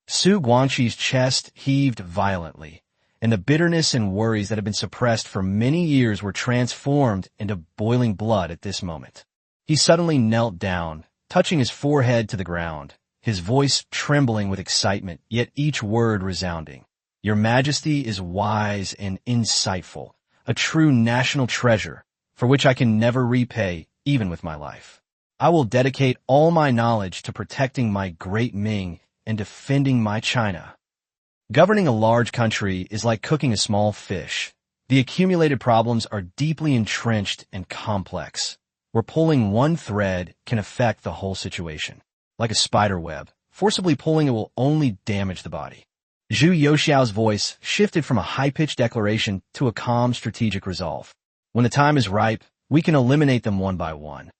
Su Guangqi's chest heaved violently, and the bitterness and worries that had been suppressed for many years were transformed into boiling blood at this moment. He suddenly knelt down, touching his forehead to the ground, his voice trembling with excitement, yet each word resounding. Your majesty is wise and insightful, a true national treasure, for which I can never repay, even with my life. I will dedicate all my knowledge to protecting my great Ming and defending my China. Governing a large country is like cooking a small fish. The accumulated problems are deeply entrenched and complex, where pulling one thread can affect the whole situation. Like a spider web, forcibly pulling it will only damage the body. Zhu Yuxiao's voice shifted from a high-pitched declaration to a calm strategic resolve. When the time is ripe, we can eliminate them one by one.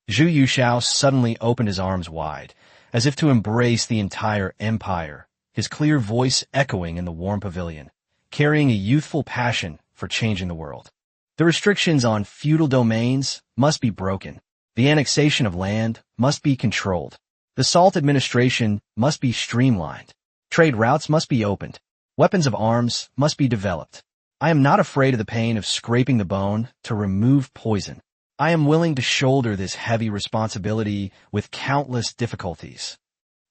Zhu Yuxiao suddenly opened his arms wide, as if to embrace the entire empire, his clear voice echoing in the warm pavilion, carrying a youthful passion for changing the world. The restrictions on feudal domains must be broken. The annexation of land must be controlled. The salt administration must be streamlined. Trade routes must be opened. Weapons of arms must be developed. I am not afraid of the pain of scraping the bone to remove poison. I am willing to shoulder this heavy responsibility with countless difficulties.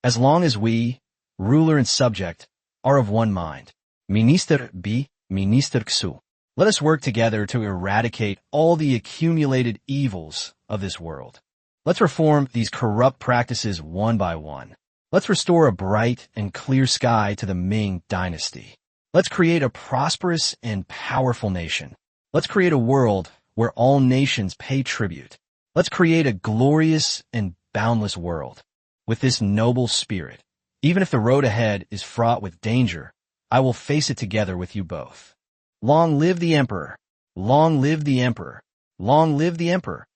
As long as we, ruler and subject, are of one mind. Minister B, Minister Xu. Let us work together to eradicate all the accumulated evils of this world. Let's reform these corrupt practices one by one. Let's restore a bright and clear sky to the Ming dynasty. Let's create a prosperous and powerful nation. Let's create a world where all nations pay tribute. Let's create a glorious and boundless world. With this noble spirit, even if the road ahead is fraught with danger, I will face it together with you both. Long live the Emperor! Long live the Emperor! Long live the Emperor!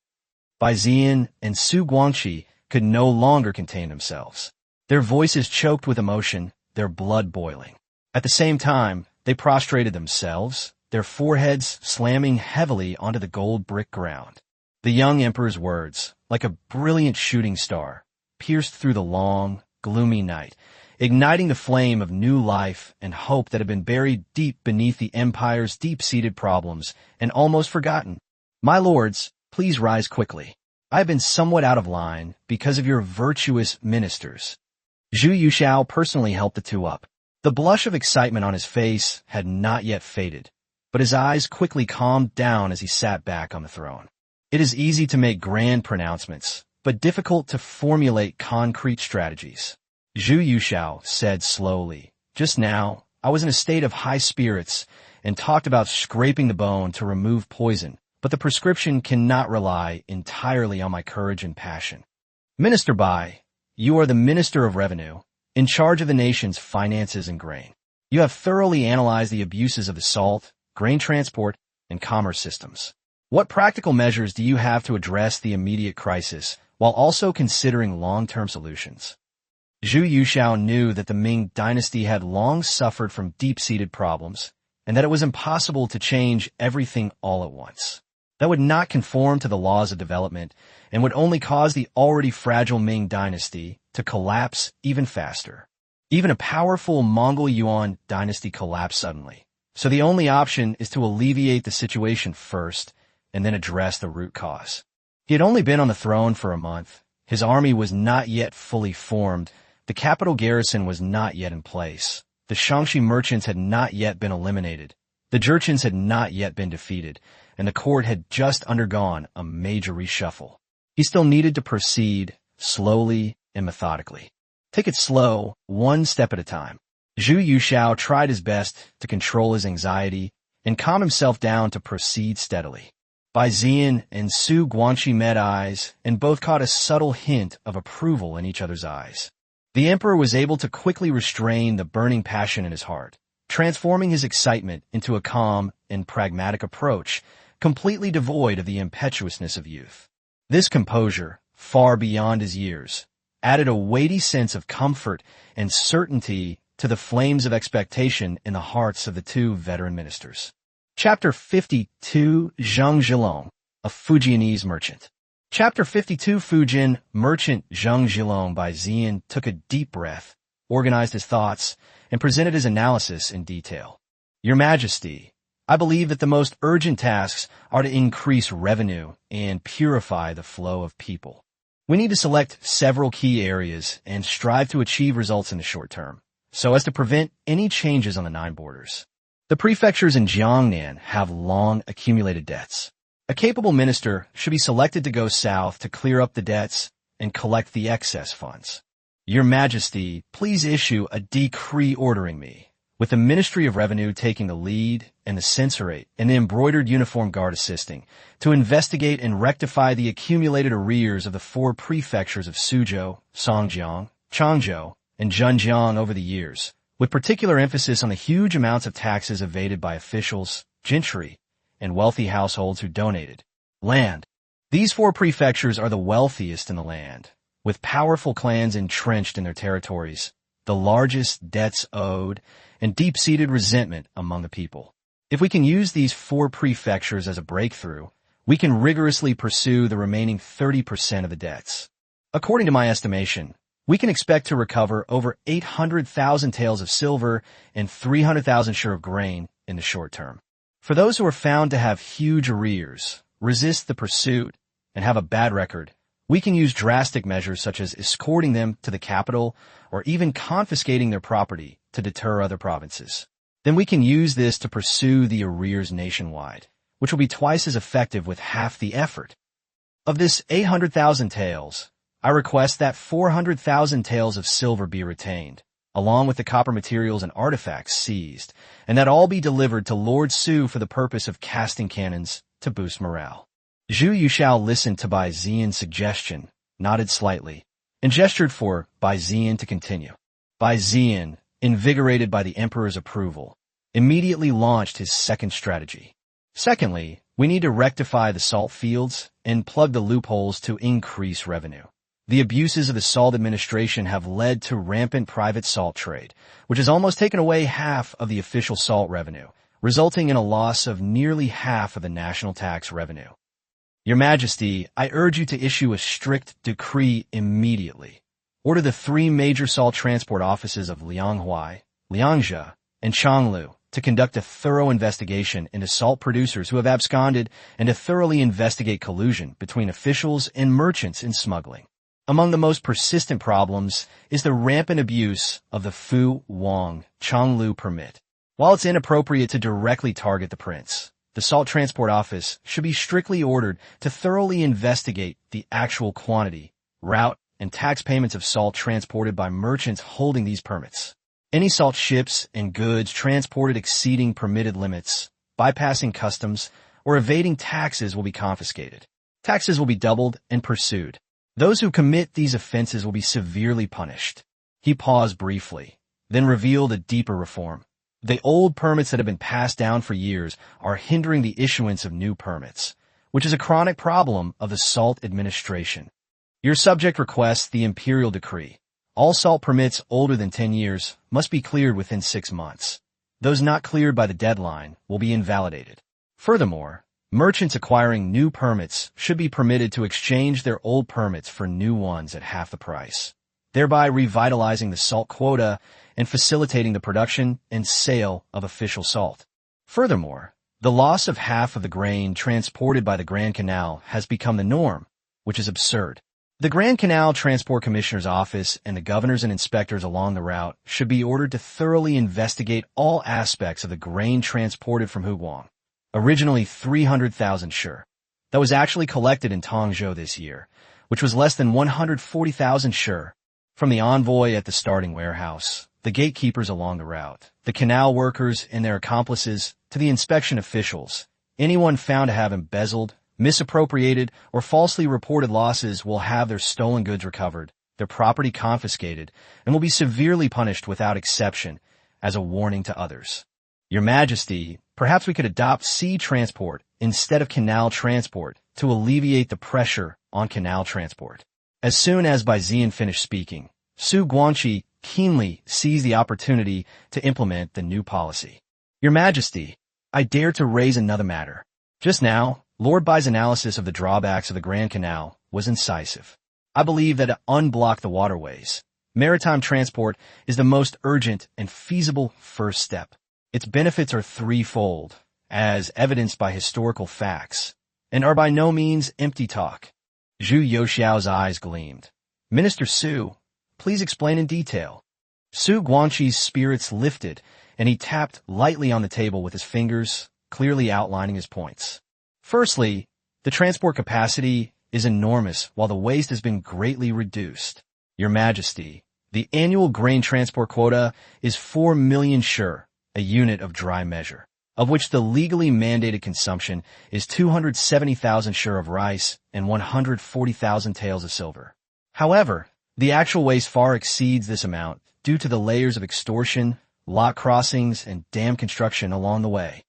Bai Ziyan and Su Guangqi could no longer contain themselves. Their voices choked with emotion, their blood boiling. At the same time, they prostrated themselves, their foreheads slamming heavily onto the gold brick ground. The young emperor's words, like a brilliant shooting star, pierced through the long, gloomy night, igniting the flame of new life and hope that had been buried deep beneath the empire's deep-seated problems and almost forgotten. My lords, please rise quickly. I have been somewhat out of line because of your virtuous ministers. Zhu Yuxiao personally helped the two up. The blush of excitement on his face had not yet faded, but his eyes quickly calmed down as he sat back on the throne. It is easy to make grand pronouncements, but difficult to formulate concrete strategies. Zhu Yuxiao said slowly, "Just now, I was in a state of high spirits and talked about scraping the bone to remove poison, but the prescription cannot rely entirely on my courage and passion. Minister Bai, you are the Minister of Revenue, in charge of the nation's finances and grain. You have thoroughly analyzed the abuses of the salt, grain transport, and commerce systems. What practical measures do you have to address the immediate crisis while also considering long-term solutions?" Zhu Yuxiao knew that the Ming dynasty had long suffered from deep-seated problems, and that it was impossible to change everything all at once. That would not conform to the laws of development and would only cause the already fragile Ming dynasty to collapse even faster. Even a powerful Mongol Yuan dynasty collapsed suddenly. So the only option is to alleviate the situation first and then address the root cause. He had only been on the throne for a month. His army was not yet fully formed. The capital garrison was not yet in place. The Shangxi merchants had not yet been eliminated. The Jurchens had not yet been defeated, and the court had just undergone a major reshuffle. He still needed to proceed slowly and methodically. Take it slow, one step at a time. Zhu Yuxiao tried his best to control his anxiety and calm himself down to proceed steadily. Bai Ziyan and Su Guanxi met eyes, and both caught a subtle hint of approval in each other's eyes. The emperor was able to quickly restrain the burning passion in his heart, transforming his excitement into a calm and pragmatic approach, completely devoid of the impetuousness of youth. This composure, far beyond his years, added a weighty sense of comfort and certainty to the flames of expectation in the hearts of the two veteran ministers. Chapter 52, Zheng Zhilong, a Fujianese merchant. Chapter 52, Fujian merchant Zheng Zhilong Bai Ziyan took a deep breath, organized his thoughts, and presented his analysis in detail. Your Majesty, I believe that the most urgent tasks are to increase revenue and purify the flow of people. We need to select several key areas and strive to achieve results in the short term, so as to prevent any changes on the nine borders. The prefectures in Jiangnan have long accumulated debts. A capable minister should be selected to go south to clear up the debts and collect the excess funds. Your Majesty, please issue a decree ordering me, with the Ministry of Revenue taking the lead and the censorate and the embroidered uniform guard assisting, to investigate and rectify the accumulated arrears of the four prefectures of Suzhou, Songjiang, Changzhou, and Zhenjiang over the years, with particular emphasis on the huge amounts of taxes evaded by officials, gentry, and wealthy households who donated land. These four prefectures are the wealthiest in the land, with powerful clans entrenched in their territories, the largest debts owed, and deep-seated resentment among the people. If we can use these four prefectures as a breakthrough, we can rigorously pursue the remaining 30% of the debts. According to my estimation, we can expect to recover over 800,000 taels of silver and 300,000 share of grain in the short term. For those who are found to have huge arrears, resist the pursuit, and have a bad record, we can use drastic measures such as escorting them to the capital or even confiscating their property to deter other provinces. Then we can use this to pursue the arrears nationwide, which will be twice as effective with half the effort. Of this 800,000 taels, I request that 400,000 taels of silver be retained, along with the copper materials and artifacts seized, and that all be delivered to Lord Su for the purpose of casting cannons to boost morale. Zhu Yuxiao listened to Bai Ziyan's suggestion, nodded slightly, and gestured for Bai Ziyan to continue. Bai Ziyan, invigorated by the emperor's approval, immediately launched his second strategy. Secondly, we need to rectify the salt fields and plug the loopholes to increase revenue. The abuses of the salt administration have led to rampant private salt trade, which has almost taken away half of the official salt revenue, resulting in a loss of nearly half of the national tax revenue. Your Majesty, I urge you to issue a strict decree immediately. Order the three major salt transport offices of Lianghuai, Liangzhe, and Changlu to conduct a thorough investigation into salt producers who have absconded and to thoroughly investigate collusion between officials and merchants in smuggling. Among the most persistent problems is the rampant abuse of the Fu Wang Chonglu permit. While it's inappropriate to directly target the prince, the Salt Transport Office should be strictly ordered to thoroughly investigate the actual quantity, route, and tax payments of salt transported by merchants holding these permits. Any salt ships and goods transported exceeding permitted limits, bypassing customs, or evading taxes will be confiscated. Taxes will be doubled and pursued. Those who commit these offenses will be severely punished. He paused briefly, then revealed a deeper reform. The old permits that have been passed down for years are hindering the issuance of new permits, which is a chronic problem of the Salt Administration. Your subject requests the imperial decree. All salt permits older than 10 years must be cleared within 6 months. Those not cleared by the deadline will be invalidated. Furthermore, merchants acquiring new permits should be permitted to exchange their old permits for new ones at half the price, thereby revitalizing the salt quota and facilitating the production and sale of official salt. Furthermore, the loss of half of the grain transported by the Grand Canal has become the norm, which is absurd. The Grand Canal Transport Commissioner's Office and the governors and inspectors along the route should be ordered to thoroughly investigate all aspects of the grain transported from Huguang, originally 300,000 sure, that was actually collected in Tongzhou this year, which was less than 140,000 sure, from the envoy at the starting warehouse, the gatekeepers along the route, the canal workers and their accomplices, to the inspection officials. Anyone found to have embezzled, misappropriated, or falsely reported losses will have their stolen goods recovered, their property confiscated, and will be severely punished without exception as a warning to others. Your Majesty, perhaps we could adopt sea transport instead of canal transport to alleviate the pressure on canal transport. As soon as Bai Ziyan finished speaking, Su Guangqi keenly seized the opportunity to implement the new policy. Your Majesty, I dare to raise another matter. Just now, Lord Bai's analysis of the drawbacks of the Grand Canal was incisive. I believe that to unblock the waterways, maritime transport is the most urgent and feasible first step. Its benefits are threefold, as evidenced by historical facts, and are by no means empty talk. Zhu Youxiao's eyes gleamed. Minister Su, please explain in detail. Su Guangqi's spirits lifted, and he tapped lightly on the table with his fingers, clearly outlining his points. Firstly, the transport capacity is enormous while the waste has been greatly reduced. Your Majesty, the annual grain transport quota is 4 million sure, a unit of dry measure, of which the legally mandated consumption is 270,000 sure of rice and 140,000 taels of silver. However, the actual waste far exceeds this amount due to the layers of extortion, lock crossings, and dam construction along the way.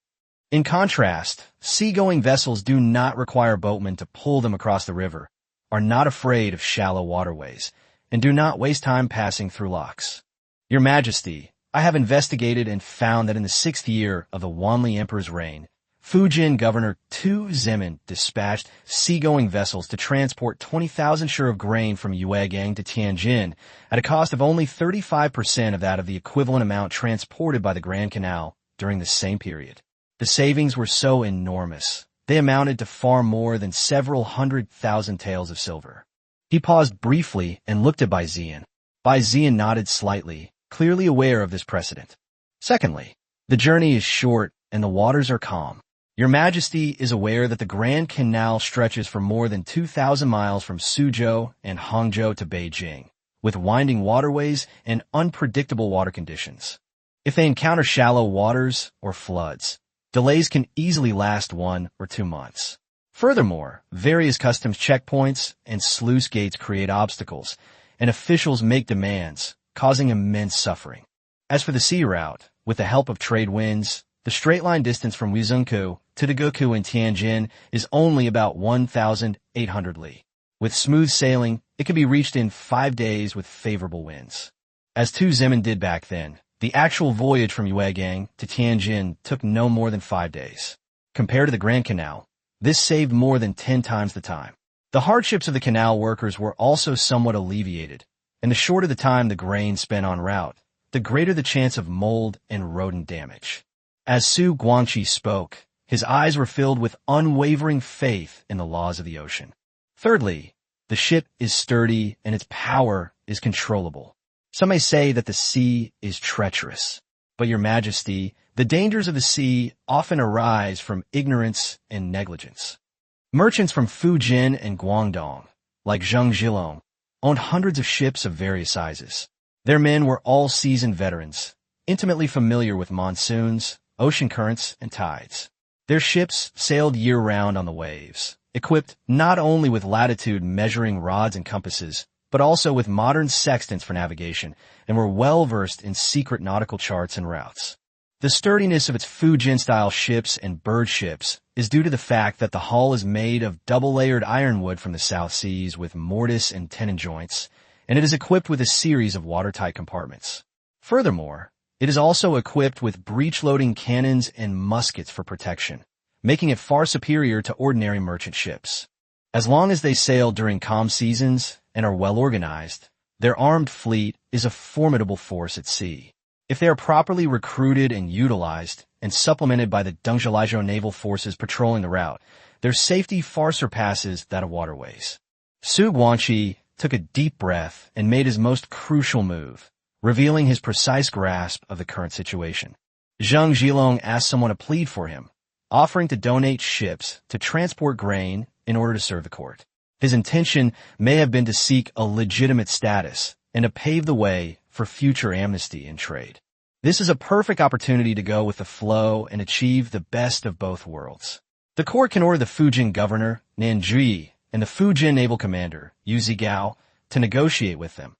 In contrast, seagoing vessels do not require boatmen to pull them across the river, are not afraid of shallow waterways, and do not waste time passing through locks. Your Majesty, I have investigated and found that in the 6th year of the Wanli Emperor's reign, Fujian Governor Tu Zemin dispatched seagoing vessels to transport 20,000 sure of grain from Yuegang to Tianjin at a cost of only 35% of that of the equivalent amount transported by the Grand Canal during the same period. The savings were so enormous, they amounted to far more than several 100,000 taels of silver. He paused briefly and looked at Bai Ziyan. Bai Ziyan nodded slightly, clearly aware of this precedent. Secondly, the journey is short and the waters are calm. Your Majesty is aware that the Grand Canal stretches for more than 2,000 miles from Suzhou and Hangzhou to Beijing, with winding waterways and unpredictable water conditions. If they encounter shallow waters or floods, delays can easily last 1 or 2 months. Furthermore, various customs checkpoints and sluice gates create obstacles, and officials make demands, causing immense suffering. As for the sea route, with the help of trade winds, the straight-line distance from Wizengkou to Daguku in Tianjin is only about 1,800 li. With smooth sailing, it can be reached in 5 days with favorable winds. As Tu Zemin did back then, the actual voyage from Yuegang to Tianjin took no more than 5 days. Compared to the Grand Canal, this saved more than 10 times the time. The hardships of the canal workers were also somewhat alleviated, and the shorter the time the grain spent en route, the greater the chance of mold and rodent damage. As Su Guangqi spoke, his eyes were filled with unwavering faith in the laws of the ocean. Thirdly, the ship is sturdy and its power is controllable. Some may say that the sea is treacherous. But your majesty, the dangers of the sea often arise from ignorance and negligence. Merchants from Fujian and Guangdong, like Zheng Zhilong, owned hundreds of ships of various sizes. Their men were all seasoned veterans, intimately familiar with monsoons, ocean currents, and tides. Their ships sailed year-round on the waves, equipped not only with latitude measuring rods and compasses, but also with modern sextants for navigation, and were well-versed in secret nautical charts and routes. The sturdiness of its Fujian-style ships and bird ships is due to the fact that the hull is made of double-layered ironwood from the South Seas with mortise and tenon joints, and it is equipped with a series of watertight compartments. Furthermore, it is also equipped with breech-loading cannons and muskets for protection, making it far superior to ordinary merchant ships. As long as they sail during calm seasons and are well organized, their armed fleet is a formidable force at sea. If they are properly recruited and utilized, and supplemented by the Dengzhilizhou naval forces patrolling the route, their safety far surpasses that of waterways. Su Guangqi took a deep breath and made his most crucial move, revealing his precise grasp of the current situation. Zheng Zhilong asked someone to plead for him, offering to donate ships to transport grain in order to serve the court. His intention may have been to seek a legitimate status and to pave the way for future amnesty in trade. This is a perfect opportunity to go with the flow and achieve the best of both worlds. The court can order the Fujian governor, Nan Zhi, and the Fujian naval commander, Yu Zigao, to negotiate with them.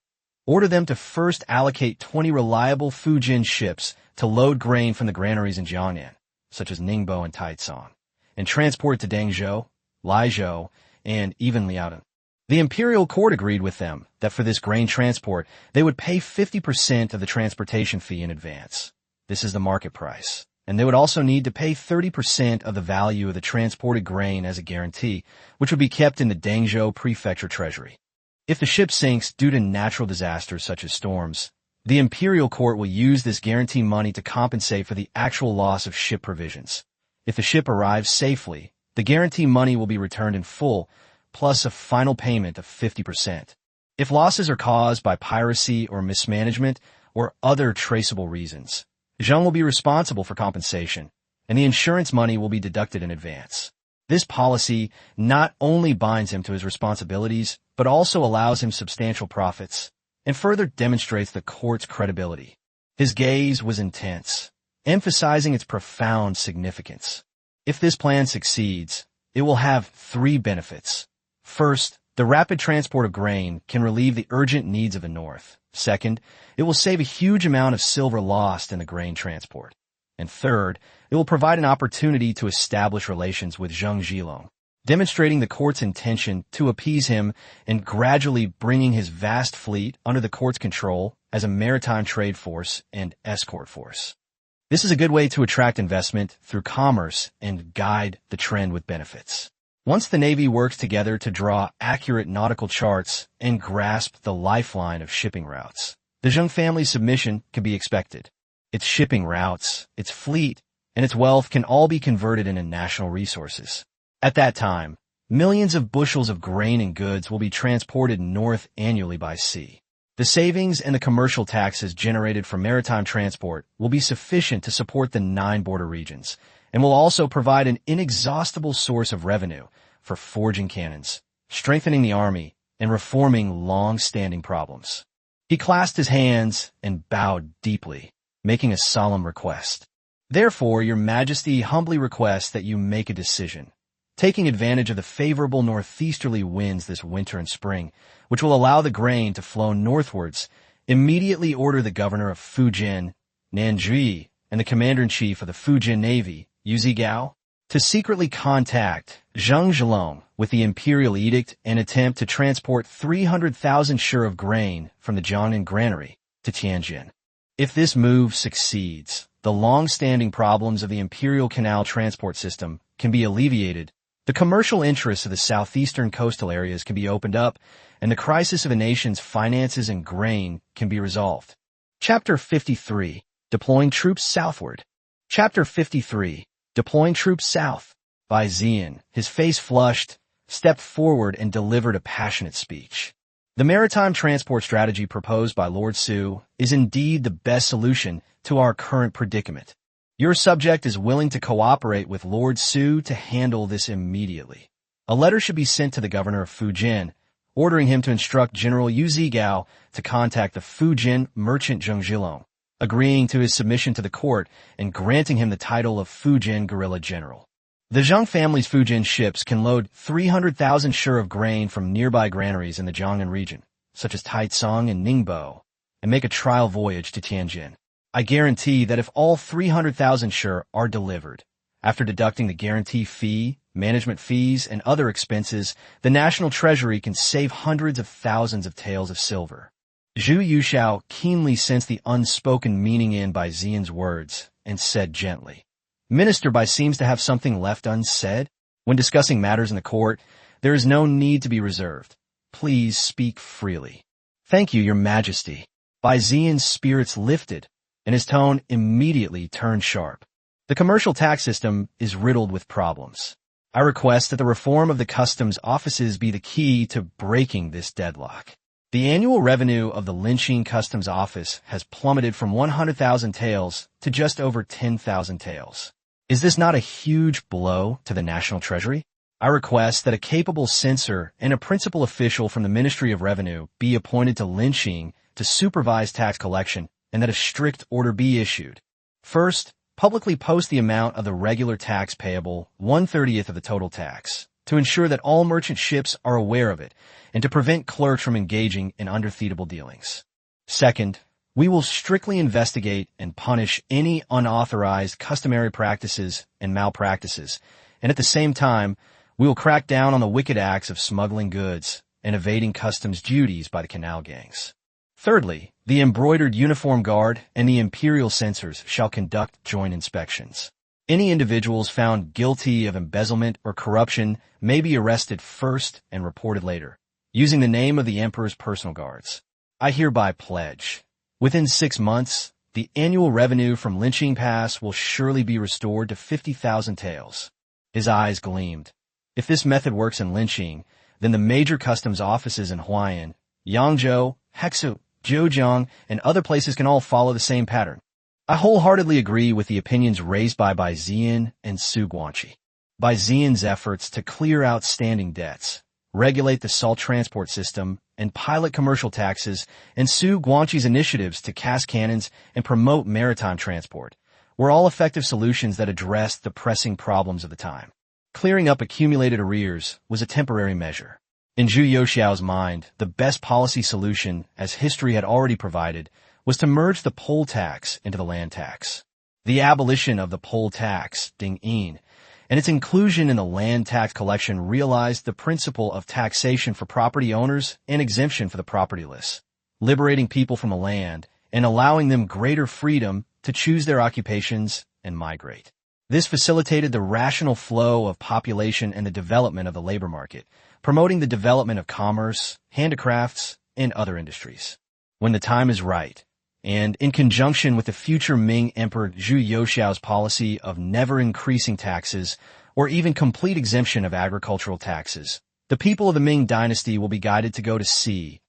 Order them to first allocate 20 reliable Fujian ships to load grain from the granaries in Jiangnan, such as Ningbo and Taicang, and transport it to Dengzhou, Laizhou, and even Liaodong. The imperial court agreed with them that for this grain transport, they would pay 50% of the transportation fee in advance. This is the market price. And they would also need to pay 30% of the value of the transported grain as a guarantee, which would be kept in the Dengzhou prefecture treasury. If the ship sinks due to natural disasters such as storms, the imperial court will use this guarantee money to compensate for the actual loss of ship provisions. If the ship arrives safely, the guarantee money will be returned in full, plus a final payment of 50%. If losses are caused by piracy or mismanagement or other traceable reasons, Zheng will be responsible for compensation, and the insurance money will be deducted in advance. This policy not only binds him to his responsibilities, but also allows him substantial profits, and further demonstrates the court's credibility. His gaze was intense, emphasizing its profound significance. If this plan succeeds, it will have 3 benefits. First, the rapid transport of grain can relieve the urgent needs of the North. Second, it will save a huge amount of silver lost in the grain transport. And third, it will provide an opportunity to establish relations with Zheng Zhilong, demonstrating the court's intention to appease him and gradually bringing his vast fleet under the court's control as a maritime trade force and escort force. This is a good way to attract investment through commerce and guide the trend with benefits. Once the Navy works together to draw accurate nautical charts and grasp the lifeline of shipping routes, the Zheng family's submission can be expected. Its shipping routes, its fleet, and its wealth can all be converted into national resources. At that time, millions of bushels of grain and goods will be transported north annually by sea. The savings and the commercial taxes generated from maritime transport will be sufficient to support the 9 border regions, and will also provide an inexhaustible source of revenue for forging cannons, strengthening the army, and reforming long-standing problems. He clasped his hands and bowed deeply, making a solemn request. Therefore, your majesty humbly requests that you make a decision, taking advantage of the favorable northeasterly winds this winter and spring, which will allow the grain to flow northwards. Immediately order the governor of Fujian, Nan Zhi, and the commander-in-chief of the Fujian Navy, Yu Zigao, to secretly contact Zheng Zhilong with the imperial edict and attempt to transport 300,000 sure of grain from the Jiangnan granary to Tianjin. If this move succeeds, the long-standing problems of the imperial canal transport system can be alleviated, the commercial interests of the southeastern coastal areas can be opened up, and the crisis of the nation's finances and grain can be resolved. Chapter 53. Deploying troops southward. Chapter 53. Deploying Troops South. Bai Ziyan, his face flushed, stepped forward and delivered a passionate speech. The maritime transport strategy proposed by Lord Su is indeed the best solution to our current predicament. Your subject is willing to cooperate with Lord Su to handle this immediately. A letter should be sent to the governor of Fujian, ordering him to instruct General Yu Zigao to contact the Fujian merchant Zheng Zhilong, agreeing to his submission to the court and granting him the title of Fujian Guerrilla General. The Zheng family's Fujian ships can load 300,000 sure of grain from nearby granaries in the Jiangnan region, such as Taicang and Ningbo, and make a trial voyage to Tianjin. I guarantee that if all 300,000 sure are delivered, after deducting the guarantee fee, management fees, and other expenses, the national treasury can save hundreds of thousands of taels of silver. Zhu Yuxiao keenly sensed the unspoken meaning in Bai Ziyan's words and said gently, Minister Bai seems to have something left unsaid. When discussing matters in the court, there is no need to be reserved. Please speak freely. Thank you, Your Majesty. Bai Ziyan's spirits lifted, and his tone immediately turned sharp. The commercial tax system is riddled with problems. I request that the reform of the customs offices be the key to breaking this deadlock. The annual revenue of the Linqing Customs Office has plummeted from 100,000 taels to just over 10,000 taels. Is this not a huge blow to the national treasury? I request that a capable censor and a principal official from the Ministry of Revenue be appointed to Linqing to supervise tax collection and that a strict order be issued. First, publicly post the amount of the regular tax payable, 1/30th of the total tax, to ensure that all merchant ships are aware of it and to prevent clerks from engaging in underfeasible dealings. Second, we will strictly investigate and punish any unauthorized customary practices and malpractices, and at the same time, we will crack down on the wicked acts of smuggling goods and evading customs duties by the canal gangs. Thirdly, the embroidered uniform guard and the imperial censors shall conduct joint inspections. Any individuals found guilty of embezzlement or corruption may be arrested first and reported later, using the name of the emperor's personal guards. I hereby pledge, within 6 months, the annual revenue from Linqing Pass will surely be restored to 50,000 taels. His eyes gleamed. If this method works in Linqing, then the major customs offices in Huaiyan, Yangzhou, Hexu, Zhejiang, and other places can all follow the same pattern. I wholeheartedly agree with the opinions raised by Bai Ziyan and Su Guangqi. Bai Ziyan's efforts to clear outstanding debts, regulate the salt transport system, and pilot commercial taxes, and Su Guangqi's initiatives to cast cannons and promote maritime transport were all effective solutions that addressed the pressing problems of the time. Clearing up accumulated arrears was a temporary measure. In Zhu Yuxiao's mind, the best policy solution, as history had already provided, was to merge the poll tax into the land tax. The abolition of the poll tax, Ding Yin, and its inclusion in the land tax collection realized the principle of taxation for property owners and exemption for the propertyless, liberating people from the land and allowing them greater freedom to choose their occupations and migrate. This facilitated the rational flow of population and the development of the labor market, promoting the development of commerce, handicrafts, and other industries. When the time is right, and in conjunction with the future Ming Emperor Zhu Yuxiao's policy of never increasing taxes or even complete exemption of agricultural taxes, the people of the Ming dynasty will be guided to go to sea,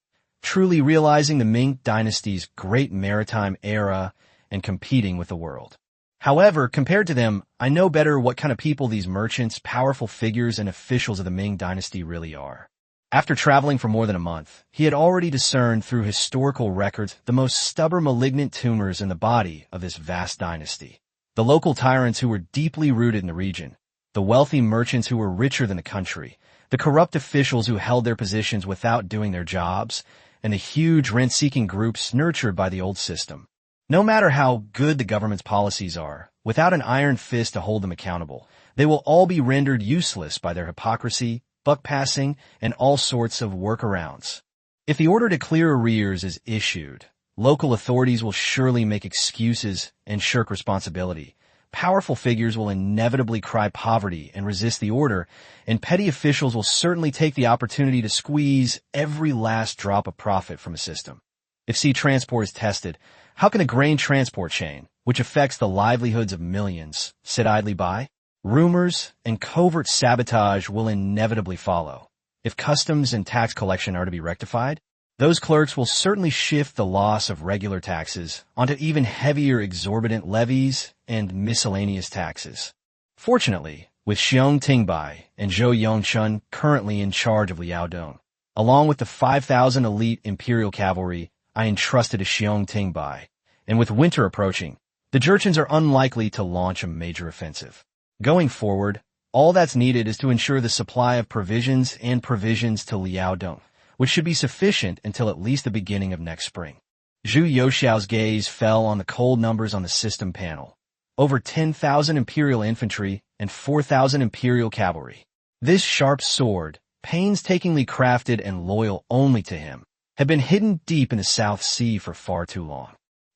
truly realizing the Ming dynasty's great maritime era and competing with the world. However, compared to them, I know better what kind of people these merchants, powerful figures, and officials of the Ming dynasty really are. After traveling for more than a month, he had already discerned through historical records the most stubborn malignant tumors in the body of this vast dynasty. The local tyrants who were deeply rooted in the region, the wealthy merchants who were richer than the country, the corrupt officials who held their positions without doing their jobs, and the huge rent-seeking groups nurtured by the old system. No matter how good the government's policies are, without an iron fist to hold them accountable, they will all be rendered useless by their hypocrisy, buck passing, and all sorts of workarounds. If the order to clear arrears is issued, local authorities will surely make excuses and shirk responsibility. Powerful figures will inevitably cry poverty and resist the order, and petty officials will certainly take the opportunity to squeeze every last drop of profit from a system. If sea transport is tested, how can a grain transport chain, which affects the livelihoods of millions, sit idly by? Rumors and covert sabotage will inevitably follow. If customs and tax collection are to be rectified, those clerks will certainly shift the loss of regular taxes onto even heavier exorbitant levies and miscellaneous taxes. Fortunately, with Xiong Tingbai and Zhou Yongchun currently in charge of Liaodong, along with the 5,000 elite imperial cavalry I entrusted to Xiong Tingbai, and with winter approaching, the Jurchens are unlikely to launch a major offensive. Going forward, all that's needed is to ensure the supply of provisions and provisions to Liaodong, which should be sufficient until at least the beginning of next spring. Zhu Youxiao's gaze fell on the cold numbers on the system panel. Over 10,000 imperial infantry and 4,000 imperial cavalry. This sharp sword, painstakingly crafted and loyal only to him, had been hidden deep in the South Sea for far too long.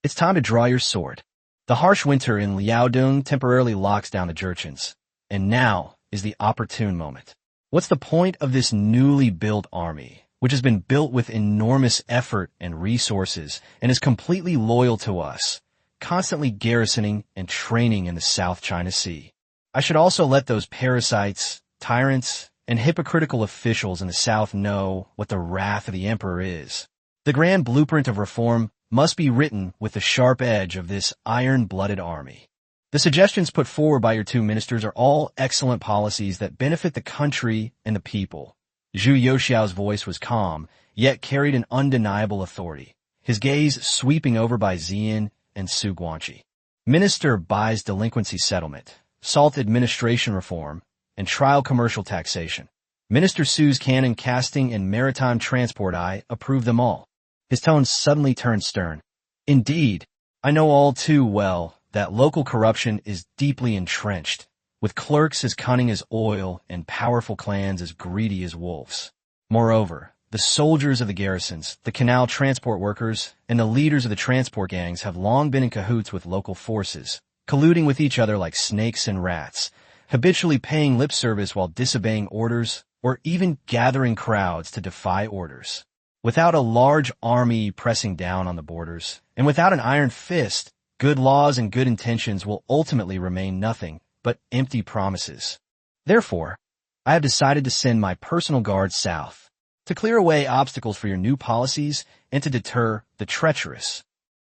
It's time to draw your sword. The harsh winter in Liaodong temporarily locks down the Jurchens, and now is the opportune moment. What's the point of this newly built army, which has been built with enormous effort and resources and is completely loyal to us, constantly garrisoning and training in the South China Sea? I should also let those parasites, tyrants, and hypocritical officials in the South know what the wrath of the Emperor is. The grand blueprint of reform must be written with the sharp edge of this iron-blooded army. The suggestions put forward by your two ministers are all excellent policies that benefit the country and the people. Zhu Youxiao's voice was calm, yet carried an undeniable authority, his gaze sweeping over by Xian and Su Guangqi. Minister Bai's delinquency settlement, salt administration reform, and trial commercial taxation. Minister Su's cannon casting and maritime transport, I approve them all. His tone suddenly turned stern. Indeed, I know all too well that local corruption is deeply entrenched, with clerks as cunning as oil and powerful clans as greedy as wolves. Moreover, the soldiers of the garrisons, the canal transport workers, and the leaders of the transport gangs have long been in cahoots with local forces, colluding with each other like snakes and rats, habitually paying lip service while disobeying orders, or even gathering crowds to defy orders. Without a large army pressing down on the borders, and without an iron fist, good laws and good intentions will ultimately remain nothing but empty promises. Therefore, I have decided to send my personal guard south, to clear away obstacles for your new policies and to deter the treacherous.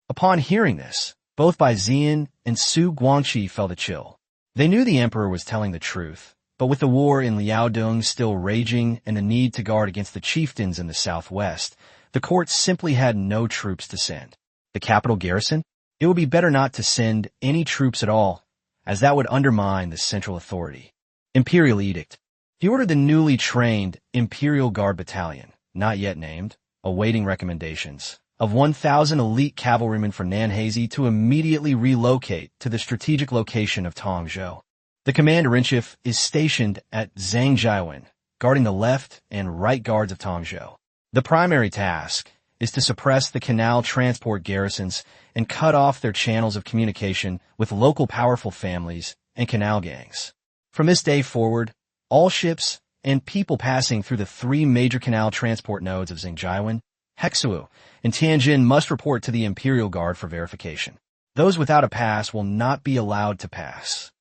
Upon hearing this, both Bai Zian and Su Guangqi felt a chill. They knew the Emperor was telling the truth, but with the war in Liaodong still raging and the need to guard against the chieftains in the southwest, the court simply had no troops to send. The capital garrison? It would be better not to send any troops at all, as that would undermine the central authority. Imperial Edict. He ordered the newly trained Imperial Guard Battalion, not yet named, awaiting recommendations, of 1,000 elite cavalrymen for Nanhazi to immediately relocate to the strategic location of Tongzhou. The commander-in-chief is stationed at Zhangjiawen, guarding the left and right guards of Tongzhou. The primary task is to suppress the canal transport garrisons and cut off their channels of communication with local powerful families and canal gangs. From this day forward, all ships and people passing through the three major canal transport nodes of Zhangjiawen, Hexuo, and Tianjin must report to the Imperial Guard for verification. Those without a pass will not be allowed to pass.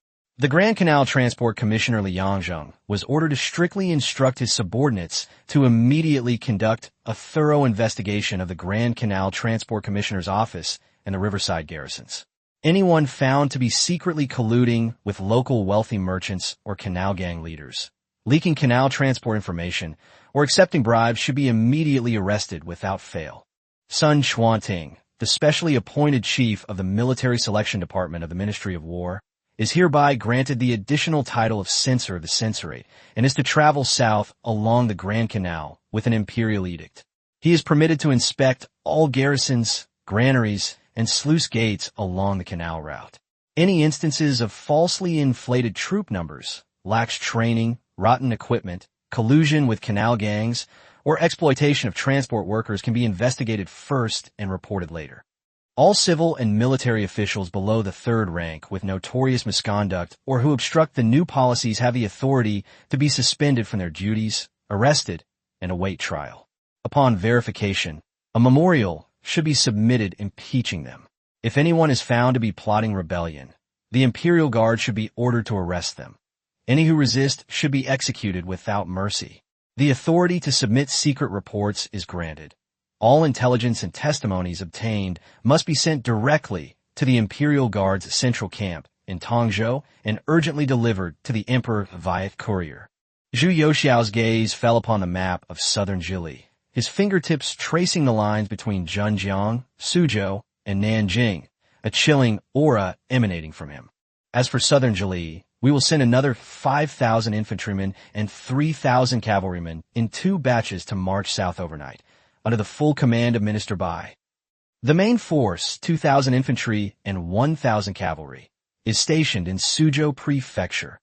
The Grand Canal Transport Commissioner Liang Zheng was ordered to strictly instruct his subordinates to immediately conduct a thorough investigation of the Grand Canal Transport Commissioner's office and the riverside garrisons. Anyone found to be secretly colluding with local wealthy merchants or canal gang leaders, leaking canal transport information, or accepting bribes should be immediately arrested without fail. Sun Xuanting, the specially appointed chief of the Military Selection Department of the Ministry of War, is hereby granted the additional title of Censor of the Censorate and is to travel south along the Grand Canal with an imperial edict. He is permitted to inspect all garrisons, granaries, and sluice gates along the canal route. Any instances of falsely inflated troop numbers, lax training, rotten equipment, collusion with canal gangs, or exploitation of transport workers can be investigated first and reported later. All civil and military officials below the third rank with notorious misconduct or who obstruct the new policies have the authority to be suspended from their duties, arrested, and await trial. Upon verification, a memorial should be submitted impeaching them. If anyone is found to be plotting rebellion, the Imperial Guard should be ordered to arrest them. Any who resist should be executed without mercy. The authority to submit secret reports is granted. All intelligence and testimonies obtained must be sent directly to the Imperial Guard's central camp in Tongzhou and urgently delivered to the Emperor via courier. Zhu Youxiao's gaze fell upon the map of southern Jili, his fingertips tracing the lines between Zhenjiang, Suzhou, and Nanjing, a chilling aura emanating from him. As for southern Jili, we will send another 5,000 infantrymen and 3,000 cavalrymen in 2 batches to march south overnight, under the full command of Minister Bai. The main force, 2,000 infantry and 1,000 cavalry, is stationed in Suzhou Prefecture.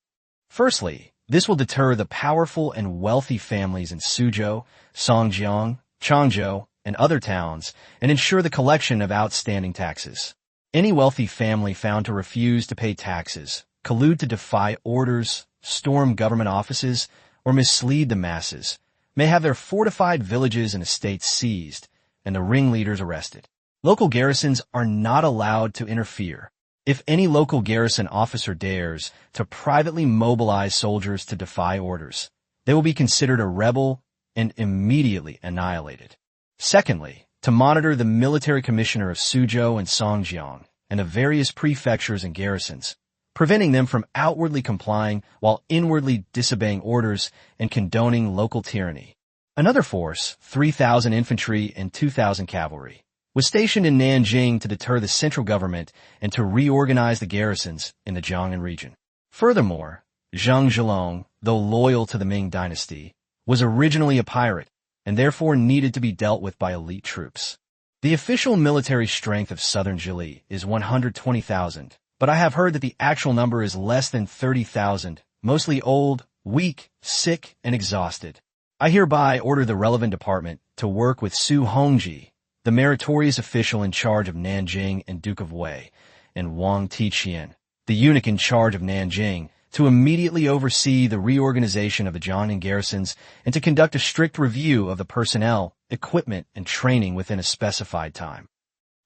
Firstly, this will deter the powerful and wealthy families in Suzhou, Songjiang, Changzhou, and other towns, and ensure the collection of outstanding taxes. Any wealthy family found to refuse to pay taxes, collude to defy orders, storm government offices, or mislead the masses, may have their fortified villages and estates seized, and the ringleaders arrested. Local garrisons are not allowed to interfere. If any local garrison officer dares to privately mobilize soldiers to defy orders, they will be considered a rebel and immediately annihilated. Secondly, to monitor the military commissioner of Suzhou and Songjiang and of various prefectures and garrisons, preventing them from outwardly complying while inwardly disobeying orders and condoning local tyranny. Another force, 3,000 infantry and 2,000 cavalry, was stationed in Nanjing to deter the central government and to reorganize the garrisons in the Jiangnan region. Furthermore, Zhang Zhilong, though loyal to the Ming dynasty, was originally a pirate and therefore needed to be dealt with by elite troops. The official military strength of southern Jili is 120,000, but I have heard that the actual number is less than 30,000, mostly old, weak, sick, and exhausted. I hereby order the relevant department to work with Su Hongji, the meritorious official in charge of Nanjing and Duke of Wei, and Wang Tiqian, the eunuch in charge of Nanjing, to immediately oversee the reorganization of the Jiangnan garrisons and to conduct a strict review of the personnel, equipment, and training within a specified time.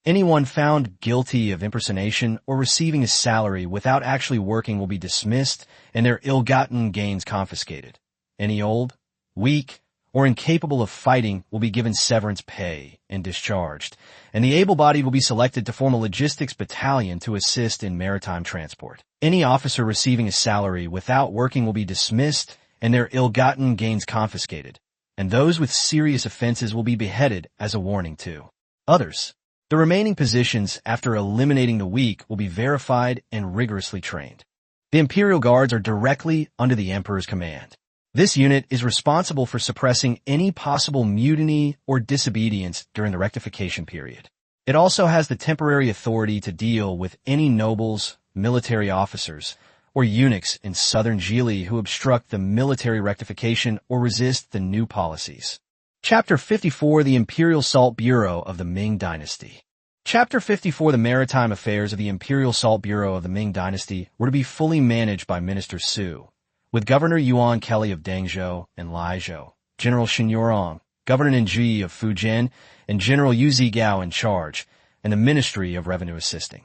Anyone found guilty of impersonation or receiving a salary without actually working will be dismissed and their ill-gotten gains confiscated. Any old, weak, or incapable of fighting will be given severance pay and discharged, and the able-bodied will be selected to form a logistics battalion to assist in maritime transport. Any officer receiving a salary without working will be dismissed and their ill-gotten gains confiscated, and those with serious offenses will be beheaded as a warning to others. The remaining positions, after eliminating the weak, will be verified and rigorously trained. The Imperial Guards are directly under the Emperor's command. This unit is responsible for suppressing any possible mutiny or disobedience during the rectification period. It also has the temporary authority to deal with any nobles, military officers, or eunuchs in southern Jili who obstruct the military rectification or resist the new policies. Chapter 54, the Imperial Salt Bureau of the Ming Dynasty. Chapter 54, the Maritime Affairs of the Imperial Salt Bureau of the Ming Dynasty were to be fully managed by Minister Su, with Governor Yuan Kelly of Dengzhou and Laizhou, General Shen Yurong, Governor Ninji of Fujian, and General Yu Zigao in charge, and the Ministry of Revenue assisting.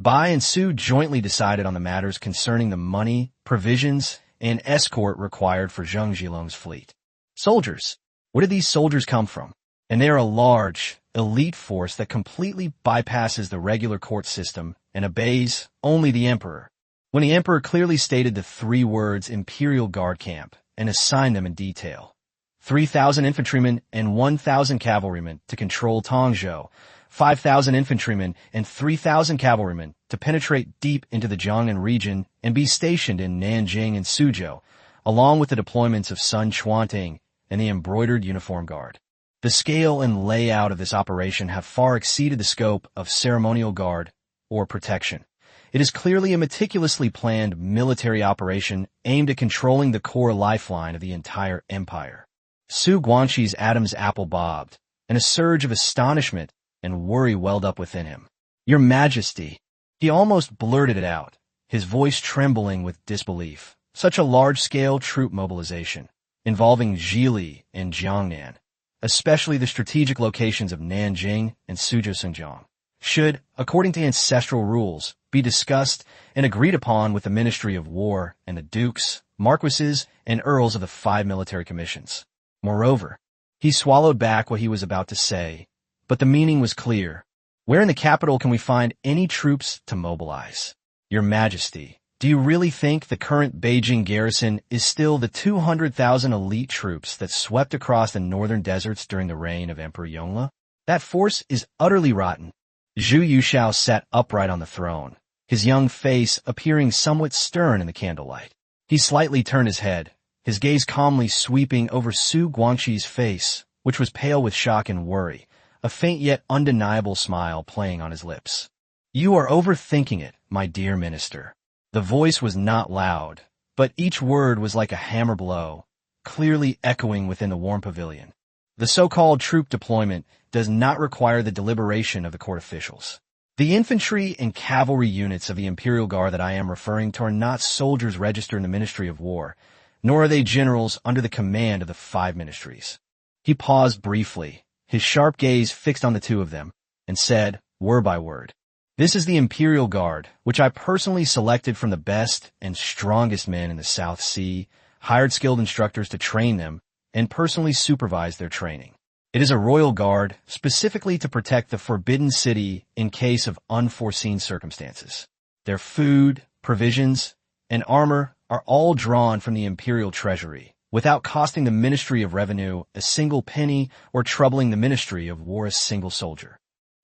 Bai and Su jointly decided on the matters concerning the money, provisions, and escort required for Zhang Zhilong's fleet. Soldiers. Where did these soldiers come from? And they are a large, elite force that completely bypasses the regular court system and obeys only the emperor. When the emperor clearly stated the 3 words Imperial Guard Camp and assigned them in detail, 3,000 infantrymen and 1,000 cavalrymen to control Tongzhou, 5,000 infantrymen and 3,000 cavalrymen to penetrate deep into the Jiangnan region and be stationed in Nanjing and Suzhou, along with the deployments of Sun Chuanting and the embroidered uniform guard. The scale and layout of this operation have far exceeded the scope of ceremonial guard or protection. It is clearly a meticulously planned military operation aimed at controlling the core lifeline of the entire empire. Su Guanxi's Adam's apple bobbed, and a surge of astonishment and worry welled up within him. "Your Majesty," he almost blurted it out, his voice trembling with disbelief. Such a large-scale troop mobilization, involving Jili and Jiangnan, especially the strategic locations of Nanjing and Suzhou-Sengjiang, should, according to ancestral rules, be discussed and agreed upon with the Ministry of War and the dukes, marquises, and earls of the 5 military commissions. Moreover, he swallowed back what he was about to say, but the meaning was clear. Where in the capital can we find any troops to mobilize? Your Majesty, do you really think the current Beijing garrison is still the 200,000 elite troops that swept across the northern deserts during the reign of Emperor Yongle? That force is utterly rotten. Zhu Yuxiao sat upright on the throne, his young face appearing somewhat stern in the candlelight. He slightly turned his head, his gaze calmly sweeping over Su Guangqi's face, which was pale with shock and worry, a faint yet undeniable smile playing on his lips. You are overthinking it, my dear minister. The voice was not loud, but each word was like a hammer blow, clearly echoing within the warm pavilion. The so-called troop deployment does not require the deliberation of the court officials. The infantry and cavalry units of the Imperial Guard that I am referring to are not soldiers registered in the Ministry of War, nor are they generals under the command of the 5 ministries. He paused briefly, his sharp gaze fixed on the two of them, and said, word by word, "This is the Imperial Guard, which I personally selected from the best and strongest men in the South Sea, hired skilled instructors to train them, and personally supervised their training. It is a royal guard, specifically to protect the Forbidden City in case of unforeseen circumstances. Their food, provisions, and armor are all drawn from the Imperial Treasury, without costing the Ministry of Revenue a single penny or troubling the Ministry of War a single soldier."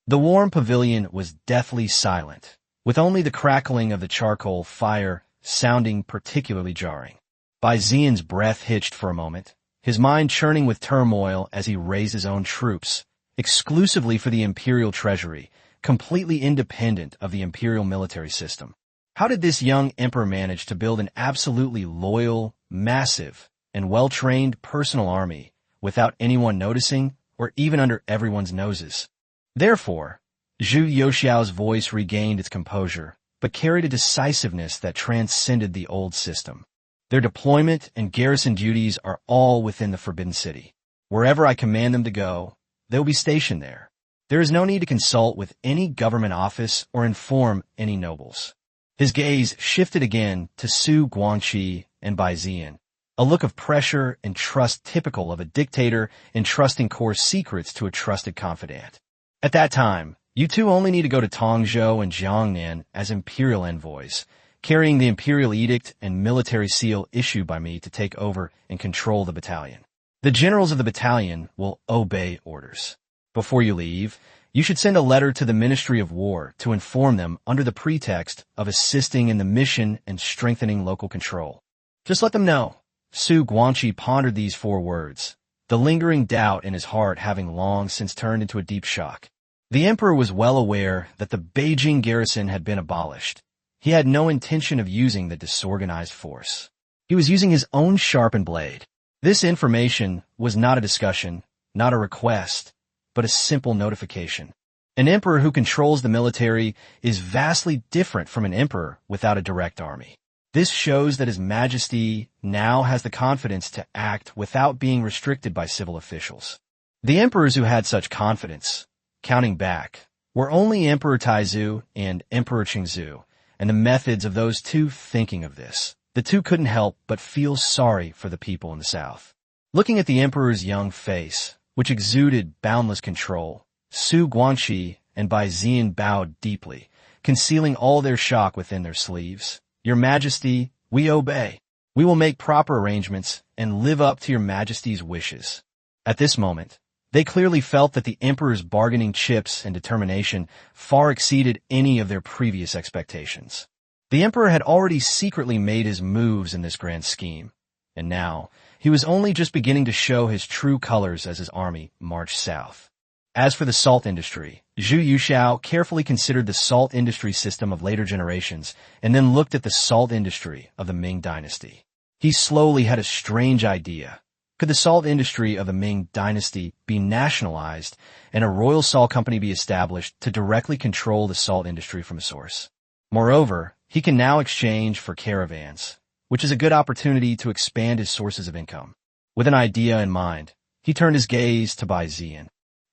The warm pavilion was deathly silent, with only the crackling of the charcoal fire sounding particularly jarring. Bai Zian's breath hitched for a moment, his mind churning with turmoil as he raised his own troops, exclusively for the Imperial Treasury, completely independent of the Imperial military system. How did this young emperor manage to build an absolutely loyal, massive, and well-trained personal army without anyone noticing or even under everyone's noses? Therefore, Zhu Yuxiao's voice regained its composure, but carried a decisiveness that transcended the old system. Their deployment and garrison duties are all within the Forbidden City. Wherever I command them to go, they will be stationed there. There is no need to consult with any government office or inform any nobles. His gaze shifted again to Su Guangqi and Bai Zian, a look of pressure and trust typical of a dictator entrusting core secrets to a trusted confidant. At that time, you two only need to go to Tongzhou and Jiangnan as imperial envoys, carrying the imperial edict and military seal issued by me to take over and control the battalion. The generals of the battalion will obey orders. Before you leave, you should send a letter to the Ministry of War to inform them under the pretext of assisting in the mission and strengthening local control. Just let them know. Su Guangqi pondered these 4 words, the lingering doubt in his heart having long since turned into a deep shock. The emperor was well aware that the Beijing garrison had been abolished. He had no intention of using the disorganized force. He was using his own sharpened blade. This information was not a discussion, not a request, but a simple notification. An emperor who controls the military is vastly different from an emperor without a direct army. This shows that His Majesty now has the confidence to act without being restricted by civil officials. The emperors who had such confidence, counting back, were only Emperor Taizu and Emperor Qingzu, and the methods of those two thinking of this. The two couldn't help but feel sorry for the people in the south. Looking at the emperor's young face, which exuded boundless control, Su Guangqi and Bai Zian bowed deeply, concealing all their shock within their sleeves. Your Majesty, we obey. We will make proper arrangements and live up to your Majesty's wishes. At this moment, they clearly felt that the emperor's bargaining chips and determination far exceeded any of their previous expectations. The emperor had already secretly made his moves in this grand scheme, and now he was only just beginning to show his true colors as his army marched south. As for the salt industry, Zhu Yuxiao carefully considered the salt industry system of later generations and then looked at the salt industry of the Ming Dynasty. He slowly had a strange idea. Could the salt industry of the Ming Dynasty be nationalized and a royal salt company be established to directly control the salt industry from a source? Moreover, he can now exchange for caravans, which is a good opportunity to expand his sources of income. With an idea in mind, he turned his gaze to Bai Zian.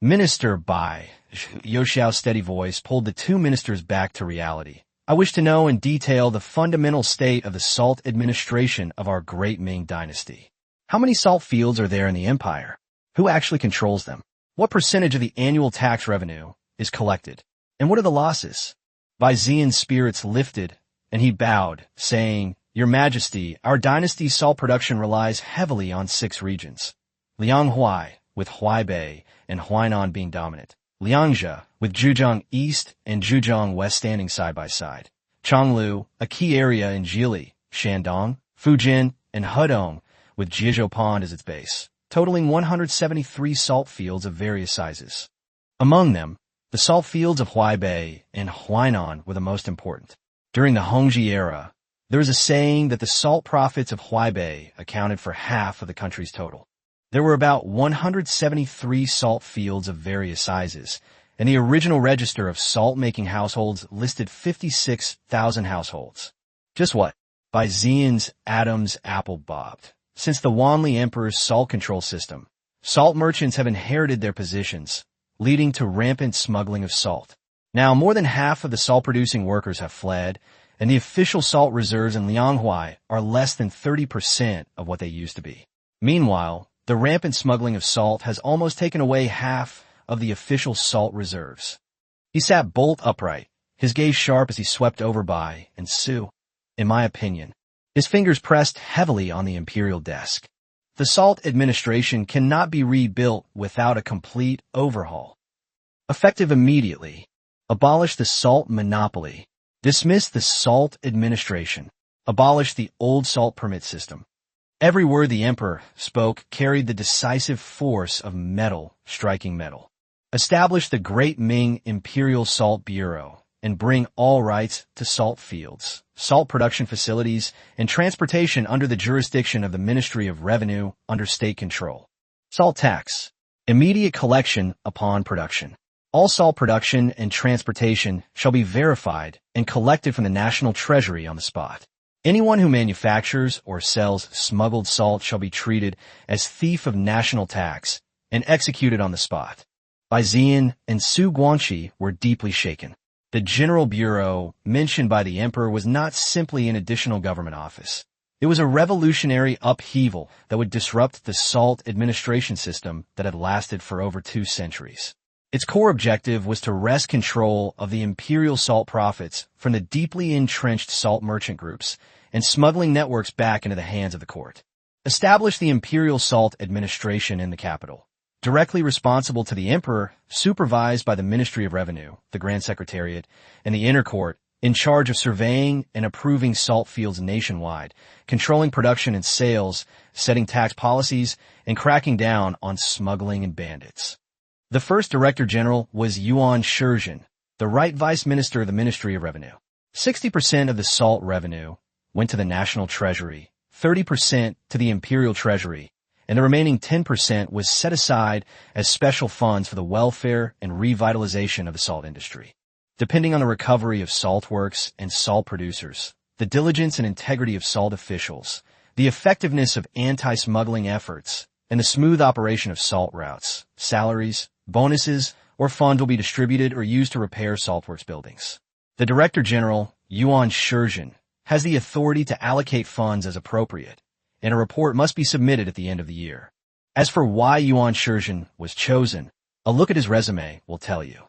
Minister Bai, Yu Xiao's steady voice pulled the two ministers back to reality. I wish to know in detail the fundamental state of the salt administration of our great Ming dynasty. How many salt fields are there in the empire? Who actually controls them? What percentage of the annual tax revenue is collected? And what are the losses? Bai Xian's spirits lifted, and he bowed, saying, Your Majesty, our dynasty's salt production relies heavily on 6 regions. Lianghuai, with Huaibei and Huainan being dominant. Liangzhe, with Zhejiang East and Zhejiang West standing side by side. Chonglu, a key area in Jili, Shandong, Fujian, and Hedong, with Jizhou Pond as its base, totaling 173 salt fields of various sizes. Among them, the salt fields of Huaibei and Huainan were the most important. During the Hongji era, there is a saying that the salt profits of Huaibei accounted for half of the country's total. There were about 173 salt fields of various sizes, and the original register of salt-making households listed 56,000 households. Just what? Bai Xian's Adam's apple bobbed. Since the Wanli Emperor's salt control system, salt merchants have inherited their positions, leading to rampant smuggling of salt. Now, more than half of the salt-producing workers have fled, and the official salt reserves in Lianghuai are less than 30% of what they used to be. Meanwhile, the rampant smuggling of salt has almost taken away half of the official salt reserves. He sat bolt upright, his gaze sharp as he swept over Bai and Su. In my opinion, his fingers pressed heavily on the imperial desk. The salt administration cannot be rebuilt without a complete overhaul. Effective immediately. Abolish the salt monopoly. Dismiss the salt administration. Abolish the old salt permit system. Every word the emperor spoke carried the decisive force of metal striking metal. Establish the Great Ming Imperial Salt Bureau and bring all rights to salt fields, salt production facilities, and transportation under the jurisdiction of the Ministry of Revenue under state control. Salt tax. Immediate collection upon production. All salt production and transportation shall be verified and collected from the national treasury on the spot. Anyone who manufactures or sells smuggled salt shall be treated as thief of national tax and executed on the spot. Bai Xian and Su Guangqi were deeply shaken. The General Bureau mentioned by the emperor was not simply an additional government office. It was a revolutionary upheaval that would disrupt the salt administration system that had lasted for over 2 centuries. Its core objective was to wrest control of the imperial salt profits from the deeply entrenched salt merchant groups and smuggling networks back into the hands of the court. Establish the imperial salt administration in the capital, directly responsible to the emperor, supervised by the Ministry of Revenue, the Grand Secretariat, and the Inner Court, in charge of surveying and approving salt fields nationwide, controlling production and sales, setting tax policies, and cracking down on smuggling and bandits. The first Director General was Yuan Shizhen, the Right Vice Minister of the Ministry of Revenue. 60% of the salt revenue went to the National Treasury, 30% to the Imperial Treasury, and the remaining 10% was set aside as special funds for the welfare and revitalization of the salt industry. Depending on the recovery of salt works and salt producers, the diligence and integrity of salt officials, the effectiveness of anti-smuggling efforts, and the smooth operation of salt routes, salaries, bonuses, or funds will be distributed or used to repair saltworks buildings. The Director General, Yuan Shizhen, has the authority to allocate funds as appropriate, and a report must be submitted at the end of the year. As for why Yuan Shizhen was chosen, a look at his resume will tell you.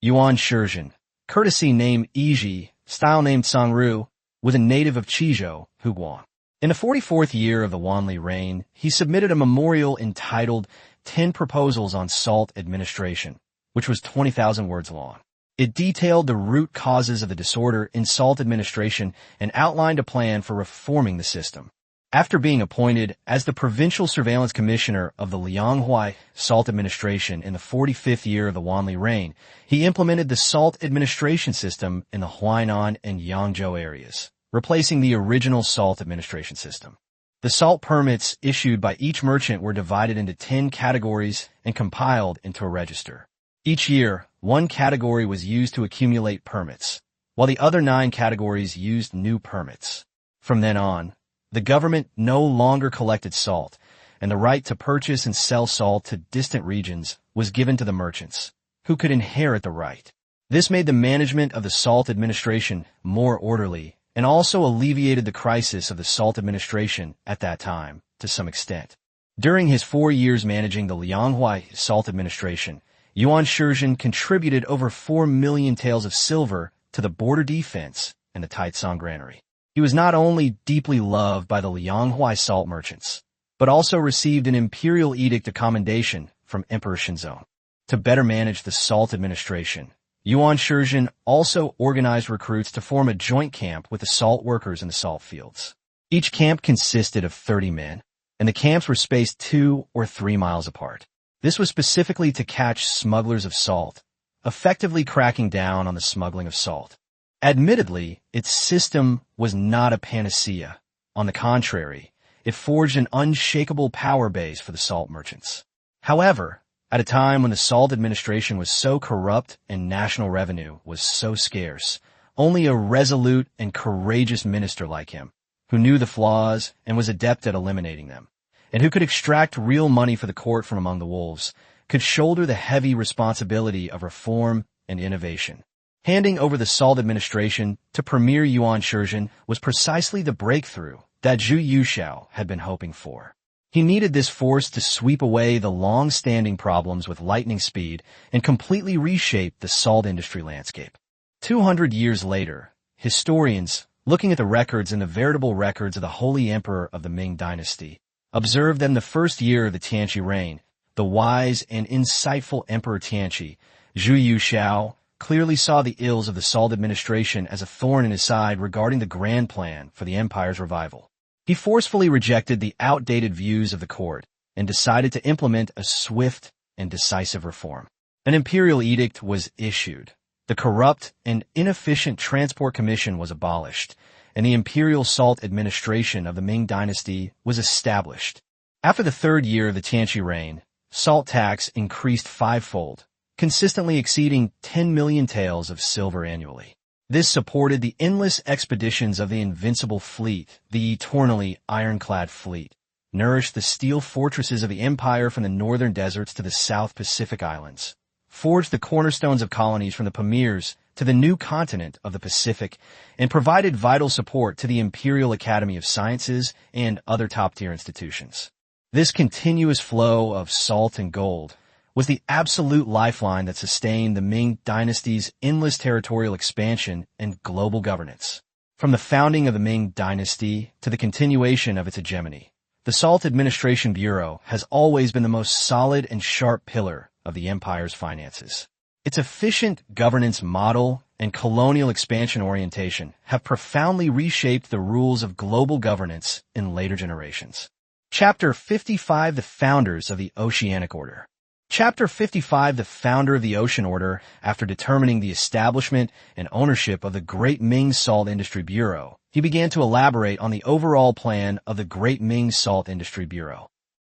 Yuan Shizhen, courtesy name Yizhi, style name Sangru, was a native of Qizhou, Huguang. In the 44th year of the Wanli reign, he submitted a memorial entitled 10 Proposals on Salt Administration, which was 20,000 words long. It detailed the root causes of the disorder in salt administration and outlined a plan for reforming the system. After being appointed as the Provincial Surveillance Commissioner of the Lianghuai Salt Administration in the 45th year of the Wanli reign, he implemented the salt administration system in the Huainan and Yangzhou areas, replacing the original salt administration system. The salt permits issued by each merchant were divided into 10 categories and compiled into a register. Each year, one category was used to accumulate permits, while the other 9 categories used new permits. From then on, the government no longer collected salt, and the right to purchase and sell salt to distant regions was given to the merchants. who could inherit the right. This made the management of the Salt administration more orderly and also alleviated the crisis of the Salt administration at that time to some extent. During his 4 years managing the Lianghua Salt administration, Yuan Shirzhen contributed over 4 million taels of silver to the border defense and the Taicang granary. He was not only deeply loved by the Lianghua salt merchants, but also received an imperial edict of commendation from Emperor Shenzong. To better manage the Salt administration, Yuan Shirzhen also organized recruits to form a joint camp with the salt workers in the salt fields. Each camp consisted of 30 men, and the camps were spaced 2 or 3 miles apart. This was specifically to catch smugglers of salt, effectively cracking down on the smuggling of salt. Admittedly, its system was not a panacea. On the contrary, it forged an unshakable power base for the salt merchants. However, at a time when the Salt administration was so corrupt and national revenue was so scarce, only a resolute and courageous minister like him, who knew the flaws and was adept at eliminating them, and who could extract real money for the court from among the wolves, could shoulder the heavy responsibility of reform and innovation. Handing over the Salt administration to Premier Yuan Shirzhen was precisely the breakthrough that Zhu Yuxiao had been hoping for. He needed this force to sweep away the long-standing problems with lightning speed and completely reshape the salt industry landscape. 200 years later, historians, looking at the records and the veritable records of the Holy Emperor of the Ming Dynasty, observed that in the first year of the Tianqi reign, the wise and insightful Emperor Tianqi, Zhu Yuxiao, clearly saw the ills of the Salt administration as a thorn in his side regarding the grand plan for the empire's revival. He forcefully rejected the outdated views of the court and decided to implement a swift and decisive reform. An imperial edict was issued. The corrupt and inefficient Transport Commission was abolished, and the imperial salt administration of the Ming Dynasty was established. After the 3rd year of the Tianqi reign, salt tax increased 5-fold, consistently exceeding 10 million taels of silver annually. This supported the endless expeditions of the Invincible Fleet, the eternally ironclad fleet, nourished the steel fortresses of the empire from the northern deserts to the South Pacific Islands, forged the cornerstones of colonies from the Pamirs to the new continent of the Pacific, and provided vital support to the Imperial Academy of Sciences and other top-tier institutions. This continuous flow of salt and gold was the absolute lifeline that sustained the Ming Dynasty's endless territorial expansion and global governance. From the founding of the Ming Dynasty to the continuation of its hegemony, the Salt Administration Bureau has always been the most solid and sharp pillar of the empire's finances. Its efficient governance model and colonial expansion orientation have profoundly reshaped the rules of global governance in later generations. Chapter 55: The Founders of the Oceanic Order. Chapter 55, the founder of the Ocean Order, after determining the establishment and ownership of the Great Ming Salt Industry Bureau, he began to elaborate on the overall plan of the Great Ming Salt Industry Bureau.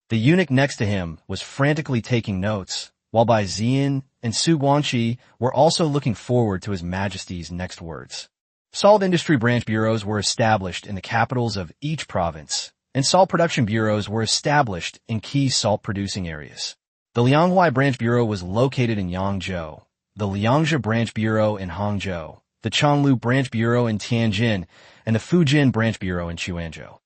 The eunuch next to him was frantically taking notes, while Bai Ziyan and Su Guangqi were also looking forward to His Majesty's next words. Salt industry branch bureaus were established in the capitals of each province, and salt production bureaus were established in key salt-producing areas. The Lianghua Branch Bureau was located in Yangzhou, the Liangzhi Branch Bureau in Hangzhou, the Changlu Branch Bureau in Tianjin, and the Fujian Branch Bureau in Quanzhou.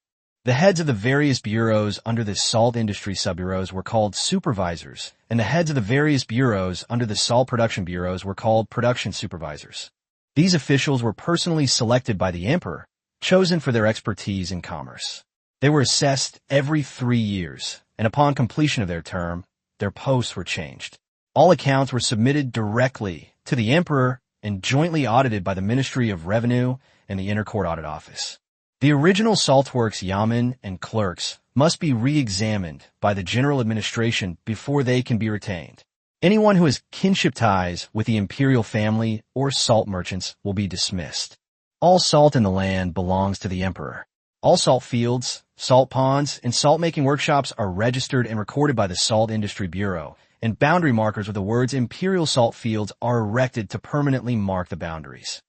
The heads of the various bureaus under the salt industry subbureaus were called supervisors, and the heads of the various bureaus under the salt production bureaus were called production supervisors. These officials were personally selected by the emperor, chosen for their expertise in commerce. They were assessed every 3 years, and upon completion of their term, their posts were changed. All accounts were submitted directly to the emperor and jointly audited by the Ministry of Revenue and the Inner Court Audit Office. The original saltworks yamen and clerks must be re-examined by the general administration before they can be retained. Anyone who has kinship ties with the imperial family or salt merchants will be dismissed. All salt in the land belongs to the emperor. All salt fields, salt ponds, and salt-making workshops are registered and recorded by the Salt Industry Bureau, and boundary markers with the words Imperial Salt Fields are erected to permanently mark the boundaries.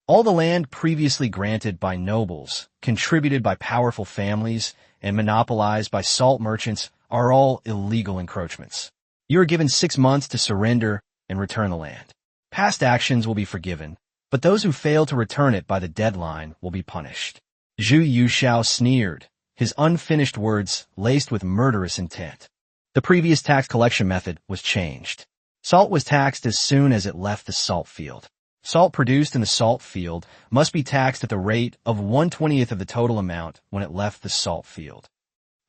All the land previously granted by nobles, contributed by powerful families, and monopolized by salt merchants are all illegal encroachments. You are given 6 months to surrender and return the land. Past actions will be forgiven, but those who fail to return it by the deadline will be punished. Zhu Yuxiao sneered, his unfinished words laced with murderous intent. The previous tax collection method was changed. Salt was taxed as soon as it left the salt field. Salt produced in the salt field must be taxed at the rate of 1/20th of the total amount when it left the salt field.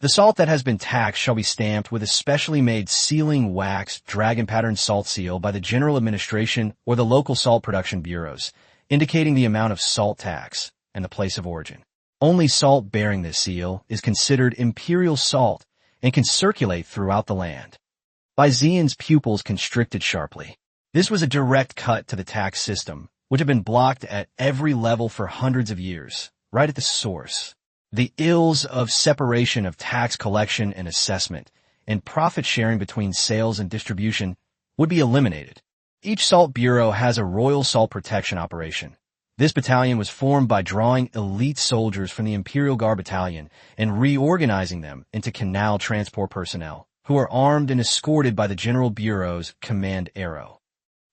The salt that has been taxed shall be stamped with a specially made sealing wax dragon pattern salt seal by the General Administration or the local salt production bureaus, indicating the amount of salt tax and the place of origin. Only salt bearing this seal is considered imperial salt and can circulate throughout the land. Bai Ziyan's pupils constricted sharply. This was a direct cut to the tax system, which had been blocked at every level for hundreds of years, right at the source. The ills of separation of tax collection and assessment and profit sharing between sales and distribution would be eliminated. Each salt bureau has a royal salt protection operation. This battalion was formed by drawing elite soldiers from the Imperial Guard Battalion and reorganizing them into canal transport personnel, who are armed and escorted by the General Bureau's Command Arrow.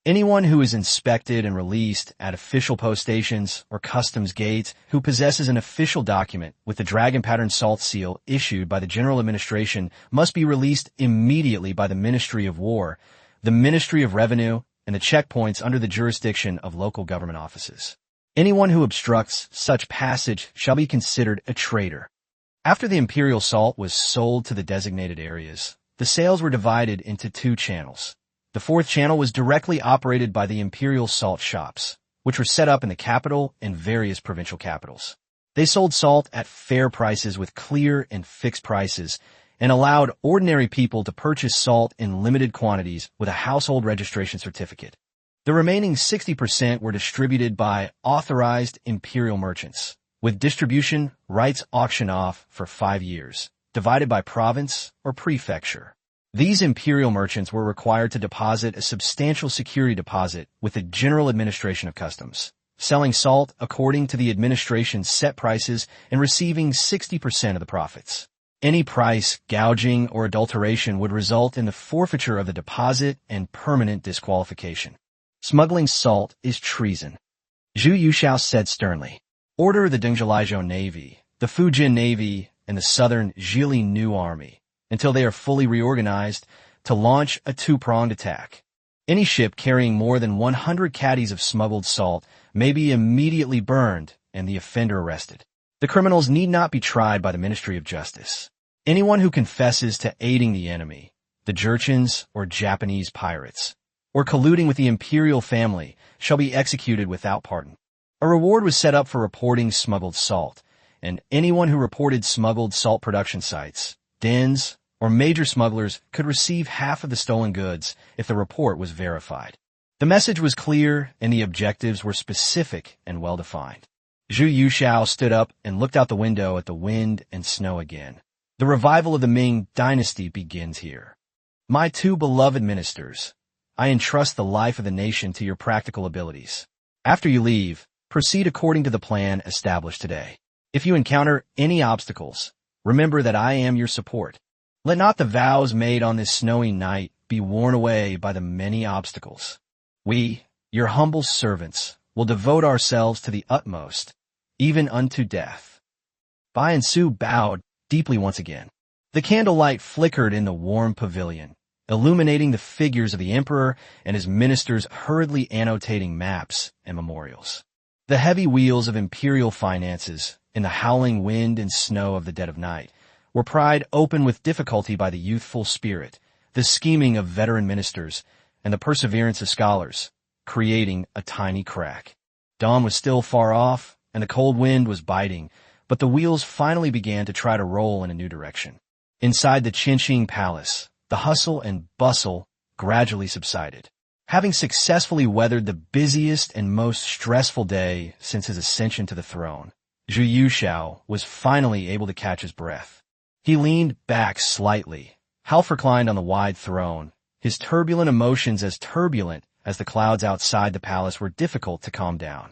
Anyone who is inspected and released at official post stations or customs gates who possesses an official document with the dragon pattern salt seal issued by the General Administration must be released immediately by the Ministry of War, the Ministry of Revenue, and the checkpoints under the jurisdiction of local government offices. Anyone who obstructs such passage shall be considered a traitor. After the imperial salt was sold to the designated areas, the sales were divided into two channels. The fourth channel was directly operated by the imperial salt shops, which were set up in the capital and various provincial capitals. They sold salt at fair prices with clear and fixed prices and allowed ordinary people to purchase salt in limited quantities with a household registration certificate. The remaining 60% were distributed by authorized imperial merchants, with distribution rights auctioned off for 5 years, divided by province or prefecture. These imperial merchants were required to deposit a substantial security deposit with the General Administration of Customs, selling salt according to the administration's set prices and receiving 60% of the profits. Any price gouging or adulteration would result in the forfeiture of the deposit and permanent disqualification. Smuggling salt is treason. Zhu Yuxiao said sternly. Order the Dengzhilizhou Navy, the Fujin Navy, and the Southern Zhili New Army, until they are fully reorganized, to launch a two-pronged attack. Any ship carrying more than 100 caddies of smuggled salt may be immediately burned and the offender arrested. The criminals need not be tried by the Ministry of Justice. Anyone who confesses to aiding the enemy, the Jurchens or Japanese pirates, or colluding with the imperial family, shall be executed without pardon. A reward was set up for reporting smuggled salt, and anyone who reported smuggled salt production sites, dens, or major smugglers could receive half of the stolen goods if the report was verified. The message was clear and the objectives were specific and well-defined. Zhu Yuxiao stood up and looked out the window at the wind and snow again. The revival of the Ming dynasty begins here. My two beloved ministers, I entrust the life of the nation to your practical abilities. After you leave, proceed according to the plan established today. If you encounter any obstacles, remember that I am your support. Let not the vows made on this snowy night be worn away by the many obstacles. We, your humble servants, will devote ourselves to the utmost, even unto death. Bai and Su bowed deeply once again. The candlelight flickered in the warm pavilion, illuminating the figures of the emperor and his ministers hurriedly annotating maps and memorials. The heavy wheels of imperial finances, in the howling wind and snow of the dead of night, were pried open with difficulty by the youthful spirit, the scheming of veteran ministers, and the perseverance of scholars, creating a tiny crack. Dawn was still far off, and the cold wind was biting, but the wheels finally began to try to roll in a new direction. Inside the Qinxing Palace, the hustle and bustle gradually subsided. Having successfully weathered the busiest and most stressful day since his ascension to the throne, Zhu Yuxiao was finally able to catch his breath. He leaned back slightly, half reclined on the wide throne, his turbulent emotions as turbulent as the clouds outside the palace were difficult to calm down.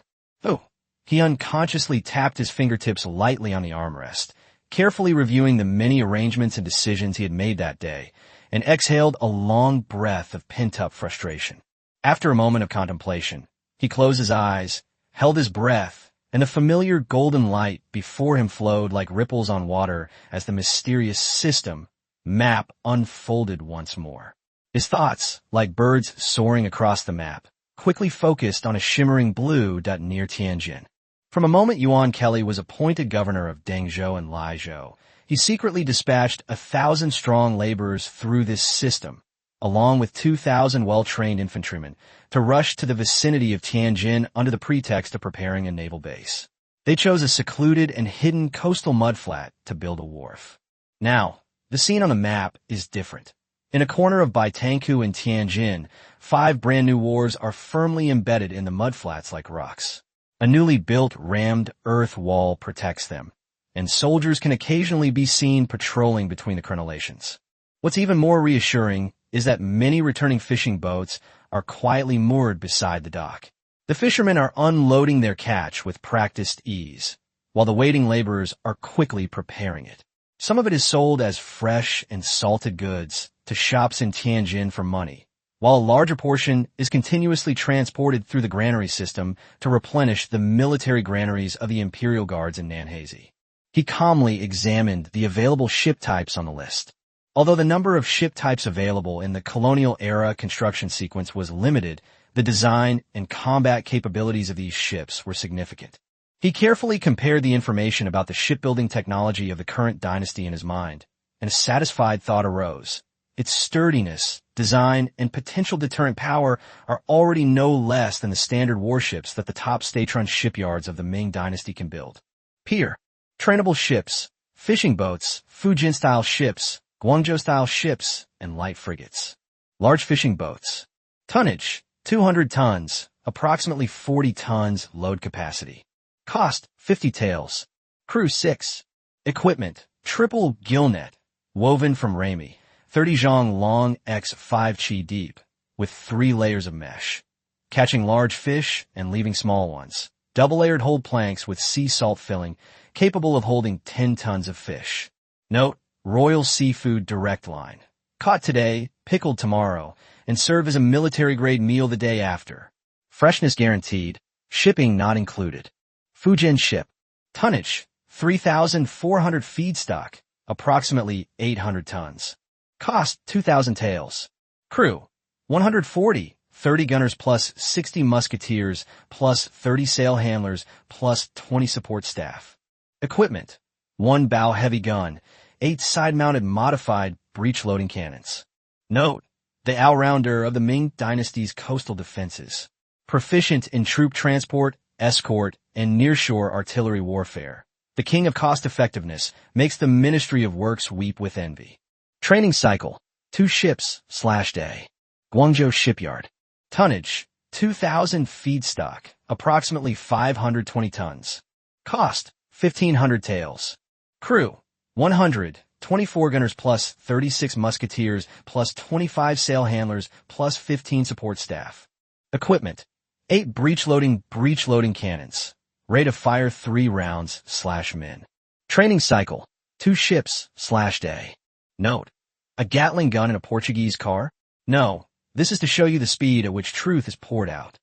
He unconsciously tapped his fingertips lightly on the armrest, carefully reviewing the many arrangements and decisions he had made that day, and exhaled a long breath of pent-up frustration. After a moment of contemplation, he closed his eyes, held his breath, and the familiar golden light before him flowed like ripples on water as the mysterious system map unfolded once more. His thoughts, like birds soaring across the map, quickly focused on a shimmering blue dot near Tianjin. From a moment Yuan Kelly was appointed governor of Dengzhou and Laizhou, he secretly dispatched 1,000-strong laborers through this system, along with 2,000 well-trained infantrymen, to rush to the vicinity of Tianjin under the pretext of preparing a naval base. They chose a secluded and hidden coastal mudflat to build a wharf. Now, the scene on the map is different. In a corner of Baitangkou and Tianjin, 5 brand-new wharves are firmly embedded in the mudflats like rocks. A newly built rammed earth wall protects them, and soldiers can occasionally be seen patrolling between the crenellations. What's even more reassuring is that many returning fishing boats are quietly moored beside the dock. The fishermen are unloading their catch with practiced ease, while the waiting laborers are quickly preparing it. Some of it is sold as fresh and salted goods to shops in Tianjin for money, while a larger portion is continuously transported through the granary system to replenish the military granaries of the Imperial Guards in Nanhazi. He calmly examined the available ship types on the list. Although the number of ship types available in the colonial-era construction sequence was limited, the design and combat capabilities of these ships were significant. He carefully compared the information about the shipbuilding technology of the current dynasty in his mind, and a satisfied thought arose. Its sturdiness, design, and potential deterrent power are already no less than the standard warships that the top state-run shipyards of the Ming Dynasty can build. Pier, trainable ships, fishing boats, Fujin-style ships, Guangzhou-style ships, and light frigates. Large fishing boats. Tonnage, 200 tons, approximately 40 tons load capacity. Cost, 50 taels. Crew, 6. Equipment, triple gillnet, woven from Ramey. 30 zhang long x 5 chi deep, with 3 layers of mesh, catching large fish and leaving small ones. Double-layered hold planks with sea salt filling, capable of holding 10 tons of fish. Note, Royal Seafood Direct Line. Caught today, pickled tomorrow, and serve as a military-grade meal the day after. Freshness guaranteed, shipping not included. Fujin ship. Tonnage, 3,400 feedstock, approximately 800 tons. Cost, 2,000 taels. Crew, 140, 30 gunners plus 60 musketeers plus 30 sail handlers plus 20 support staff. Equipment, 1 bow heavy gun, 8 side-mounted modified breech-loading cannons. Note, the all-rounder of the Ming Dynasty's coastal defenses. Proficient in troop transport, escort, and nearshore artillery warfare. The king of cost-effectiveness makes the Ministry of Works weep with envy. Training cycle, 2 ships/day. Guangzhou Shipyard. Tonnage, 2,000 feedstock, approximately 520 tons. Cost, 1,500 taels. Crew, 100, 24 gunners plus 36 musketeers plus 25 sail handlers plus 15 support staff. Equipment, 8 breech-loading cannons. Rate of fire 3 rounds/min. Training cycle, 2 ships/day. Note, a Gatling gun in a Portuguese car? No, this is to show you the speed at which truth is poured out.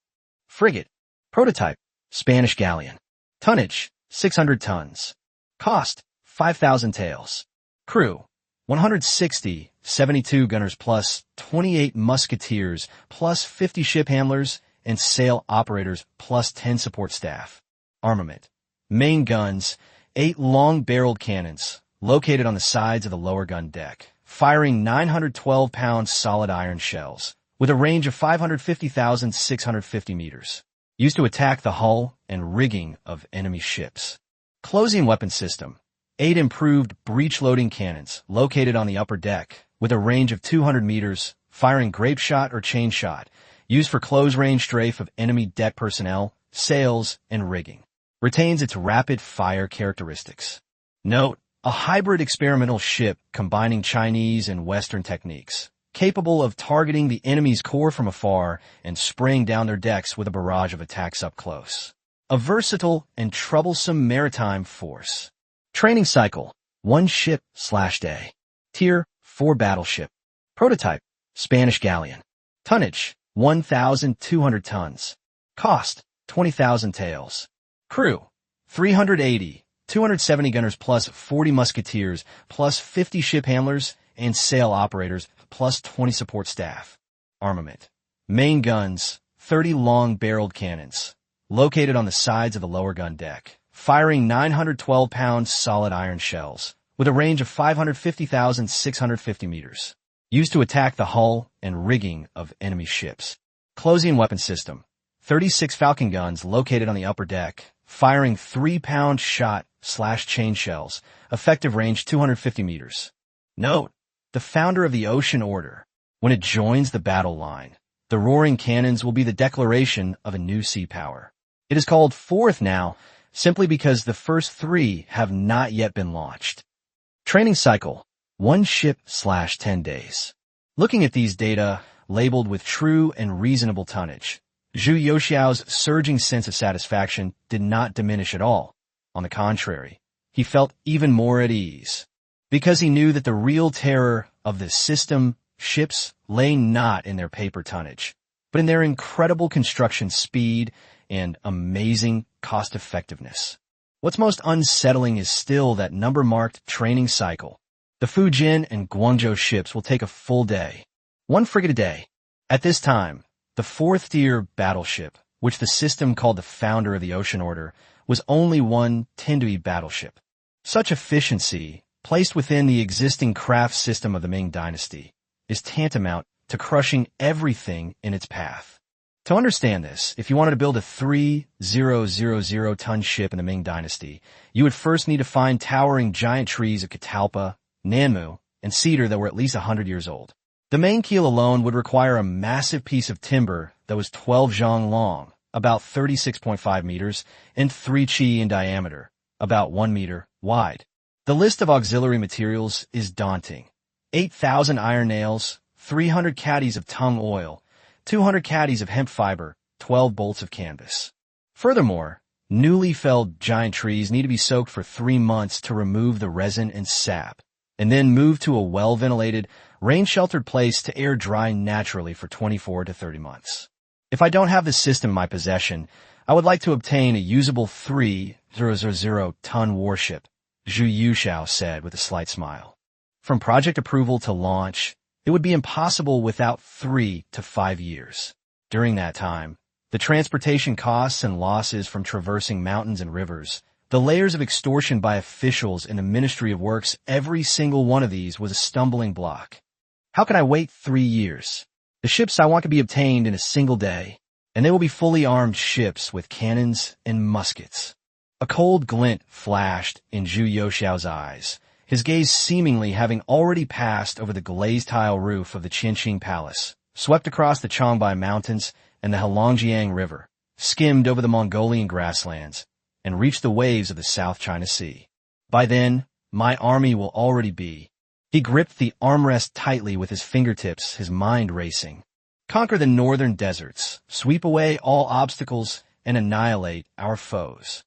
Frigate. Prototype, Spanish galleon. Tonnage, 600 tons. Cost, 5,000 taels. Crew, 160, 72 gunners plus 28 musketeers plus 50 ship handlers and sail operators plus 10 support staff. Armament. Main guns, 8 long-barreled cannons, located on the sides of the lower gun deck, firing 912-pound solid iron shells, with a range of 550,650 meters, used to attack the hull and rigging of enemy ships. Closing weapon system, 8 improved breech-loading cannons, located on the upper deck, with a range of 200 meters, firing grape shot or chain shot, used for close-range strafe of enemy deck personnel, sails, and rigging. Retains its rapid-fire characteristics. Note, a hybrid experimental ship combining Chinese and Western techniques, capable of targeting the enemy's core from afar and spraying down their decks with a barrage of attacks up close. A versatile and troublesome maritime force. Training cycle, 1 ship/day. Tier, 4 battleship. Prototype, Spanish galleon. Tonnage, 1,200 tons. Cost, 20,000 taels. Crew, 380, 270 gunners plus 40 musketeers plus 50 ship handlers and sail operators plus 20 support staff. Armament. Main guns, 30 long-barreled cannons, located on the sides of the lower gun deck, firing 912-pound solid iron shells, with a range of 550,650 meters, used to attack the hull and rigging of enemy ships. Closing weapon system, 36 Falcon guns located on the upper deck, firing 3-pound shot/chain shells, effective range 250 meters. Note, the founder of the Ocean Order, when it joins the battle line, the roaring cannons will be the declaration of a new sea power. It is called Fourth now, simply because the first 3 have not yet been launched. Training cycle, 1 ship/10 days. Looking at these data, labeled with true and reasonable tonnage, Zhu Youxiao's surging sense of satisfaction did not diminish at all. On the contrary, he felt even more at ease, because he knew that the real terror of this system, ships, lay not in their paper tonnage, but in their incredible construction speed and amazing cost-effectiveness. What's most unsettling is still that number-marked training cycle. The Fujian and Guangzhou ships will take a full day, 1 frigate a day. At this time, the 4th-tier battleship, which the system called the founder of the Ocean Order, was only one Tindui battleship. Such efficiency, placed within the existing craft system of the Ming Dynasty, is tantamount to crushing everything in its path. To understand this, if you wanted to build a 3,000-ton ship in the Ming Dynasty, you would first need to find towering giant trees of catalpa, nanmu, and cedar that were at least 100 years old. The main keel alone would require a massive piece of timber that was 12 zhang long, about 36.5 meters, and 3 chi in diameter, about 1 meter wide. The list of auxiliary materials is daunting. 8,000 iron nails, 300 caddies of tung oil, 200 caddies of hemp fiber, 12 bolts of canvas. Furthermore, newly felled giant trees need to be soaked for 3 months to remove the resin and sap, and then moved to a well-ventilated, rain-sheltered place to air dry naturally for 24 to 30 months. If I don't have this system in my possession, I would like to obtain a usable 3,000-ton warship, Zhu Youxiao said with a slight smile. From project approval to launch, it would be impossible without 3 to 5 years. During that time, the transportation costs and losses from traversing mountains and rivers, the layers of extortion by officials in the Ministry of Works, every single one of these was a stumbling block. How can I wait 3 years? The ships I want can be obtained in a single day, and they will be fully armed ships with cannons and muskets. A cold glint flashed in Zhu Youxiao's eyes, his gaze seemingly having already passed over the glazed tile roof of the Qinqing Palace, swept across the Changbai Mountains and the Heilongjiang River, skimmed over the Mongolian grasslands, and reached the waves of the South China Sea. By then, my army will already be. He gripped the armrest tightly with his fingertips, his mind racing. Conquer the northern deserts, sweep away all obstacles, and annihilate our foes.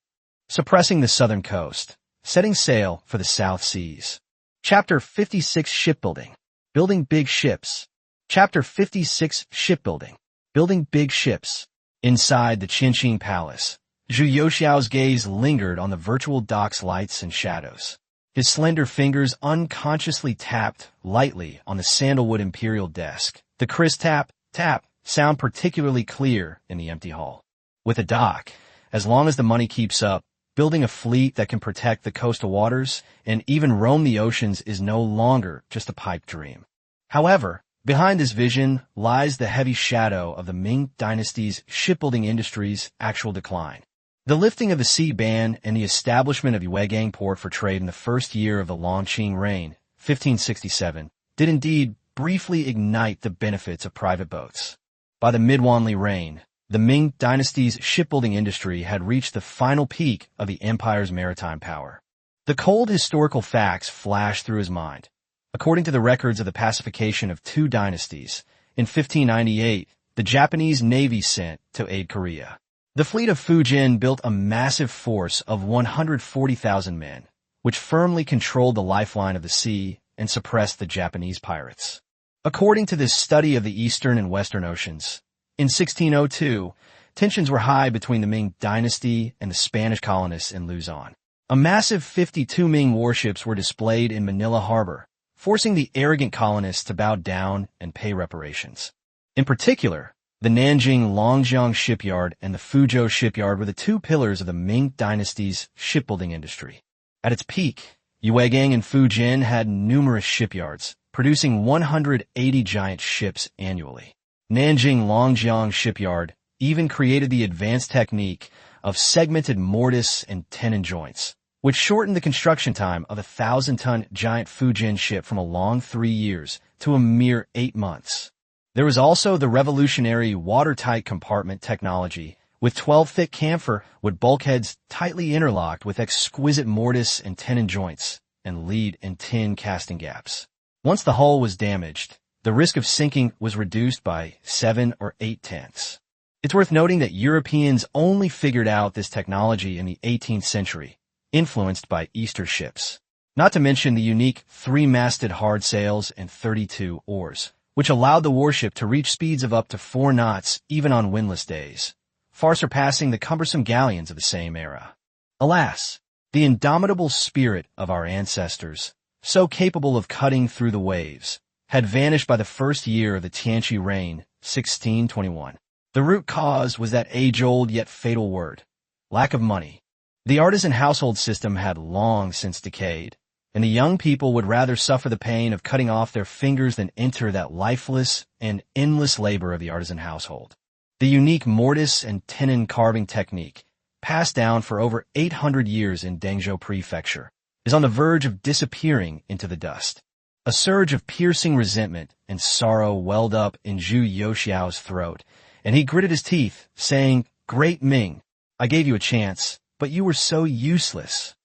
Suppressing the southern coast, setting sail for the South Seas. Chapter 56 Shipbuilding. Building big ships. Chapter 56 Shipbuilding. Building big ships. Inside the Qinqing Palace, Zhu Youxiao's gaze lingered on the virtual dock's lights and shadows. His slender fingers unconsciously tapped lightly on the sandalwood imperial desk. The crisp tap, tap, sound particularly clear in the empty hall. With a dock, as long as the money keeps up, building a fleet that can protect the coastal waters and even roam the oceans is no longer just a pipe dream. However, behind this vision lies the heavy shadow of the Ming Dynasty's shipbuilding industry's actual decline. The lifting of the sea ban and the establishment of Yuegang port for trade in the first year of the Longqing reign, 1567, did indeed briefly ignite the benefits of private boats. By the mid-Wanli reign, the Ming Dynasty's shipbuilding industry had reached the final peak of the empire's maritime power. The cold historical facts flashed through his mind. According to the records of the pacification of 2 dynasties, in 1598, the Japanese Navy sent to aid Korea. The fleet of Fujian built a massive force of 140,000 men, which firmly controlled the lifeline of the sea and suppressed the Japanese pirates. According to this study of the Eastern and Western Oceans, In 1602, tensions were high between the Ming dynasty and the Spanish colonists in Luzon. A massive 52 Ming warships were displayed in Manila Harbor, forcing the arrogant colonists to bow down and pay reparations. In particular, the Nanjing Longjiang shipyard and the Fuzhou shipyard were the two pillars of the Ming dynasty's shipbuilding industry. At its peak, Yuegang and Fujian had numerous shipyards, producing 180 giant ships annually. Nanjing Longjiang shipyard even created the advanced technique of segmented mortise and tenon joints, which shortened the construction time of a 1,000-ton giant Fujian ship from a long 3 years to a mere 8 months. There was also the revolutionary watertight compartment technology, with 12 thick camphor wood bulkheads tightly interlocked with exquisite mortise and tenon joints and lead and tin casting gaps. Once the hull was damaged, the risk of sinking was reduced by 7 or 8/10. It's worth noting that Europeans only figured out this technology in the 18th century, influenced by Easter ships. Not to mention the unique 3-masted hard sails and 32 oars, which allowed the warship to reach speeds of up to 4 knots even on windless days, far surpassing the cumbersome galleons of the same era. Alas, the indomitable spirit of our ancestors, so capable of cutting through the waves, had vanished by the first year of the Tianqi reign, 1621. The root cause was that age-old yet fatal word, lack of money. The artisan household system had long since decayed, and the young people would rather suffer the pain of cutting off their fingers than enter that lifeless and endless labor of the artisan household. The unique mortise and tenon carving technique, passed down for over 800 years in Dengzhou Prefecture, is on the verge of disappearing into the dust. A surge of piercing resentment and sorrow welled up in Zhu Youxiao's throat, and he gritted his teeth, saying, "Great Ming, I gave you a chance, but you were so useless."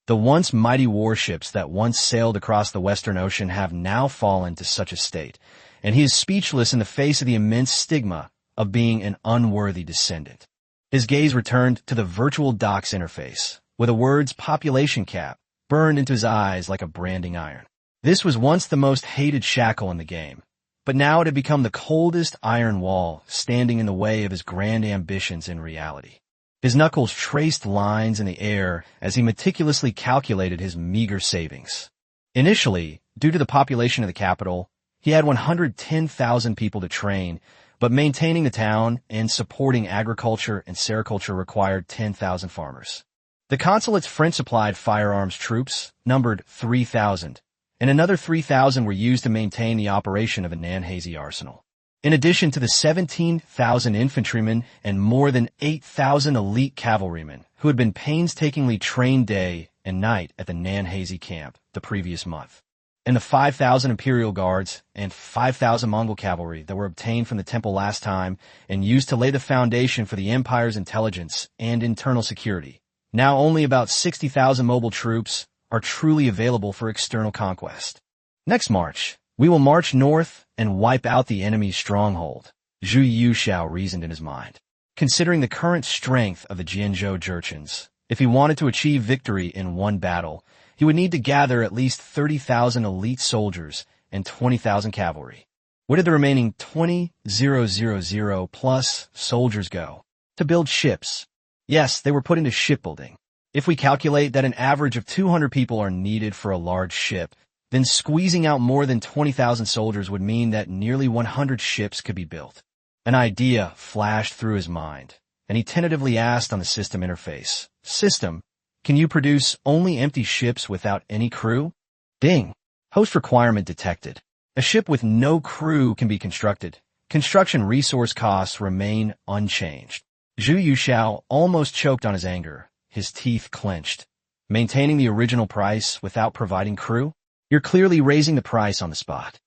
The once mighty warships that once sailed across the Western Ocean have now fallen to such a state, and he is speechless in the face of the immense stigma of being an unworthy descendant. His gaze returned to the virtual docks interface, with the words population cap burned into his eyes like a branding iron. This was once the most hated shackle in the game, but now it had become the coldest iron wall standing in the way of his grand ambitions in reality. His knuckles traced lines in the air as he meticulously calculated his meager savings. Initially, due to the population of the capital, he had 110,000 people to train, but maintaining the town and supporting agriculture and sericulture required 10,000 farmers. The consulate's French-supplied firearms troops numbered 3,000, and another 3,000 were used to maintain the operation of a Nanhazi arsenal. In addition to the 17,000 infantrymen and more than 8,000 elite cavalrymen who had been painstakingly trained day and night at the Nanhazi camp the previous month, and the 5,000 Imperial Guards and 5,000 Mongol cavalry that were obtained from the temple last time and used to lay the foundation for the Empire's intelligence and internal security. Now only about 60,000 mobile troops are truly available for external conquest. Next March, we will march north and wipe out the enemy's stronghold, Zhu Yuxiao reasoned in his mind. Considering the current strength of the Jianzhou Jurchens, if he wanted to achieve victory in one battle, he would need to gather at least 30,000 elite soldiers and 20,000 cavalry. Where did the remaining 20,000 plus soldiers go? To build ships. Yes, they were put into shipbuilding. If we calculate that an average of 200 people are needed for a large ship, then squeezing out more than 20,000 soldiers would mean that nearly 100 ships could be built. An idea flashed through his mind, and he tentatively asked on the system interface, "System, can you produce only empty ships without any crew?" Ding! Host requirement detected. A ship with no crew can be constructed. Construction resource costs remain unchanged. Zhu Yuxiao almost choked on his anger, his teeth clenched. Maintaining the original price without providing crew? You're clearly raising the price on the spot.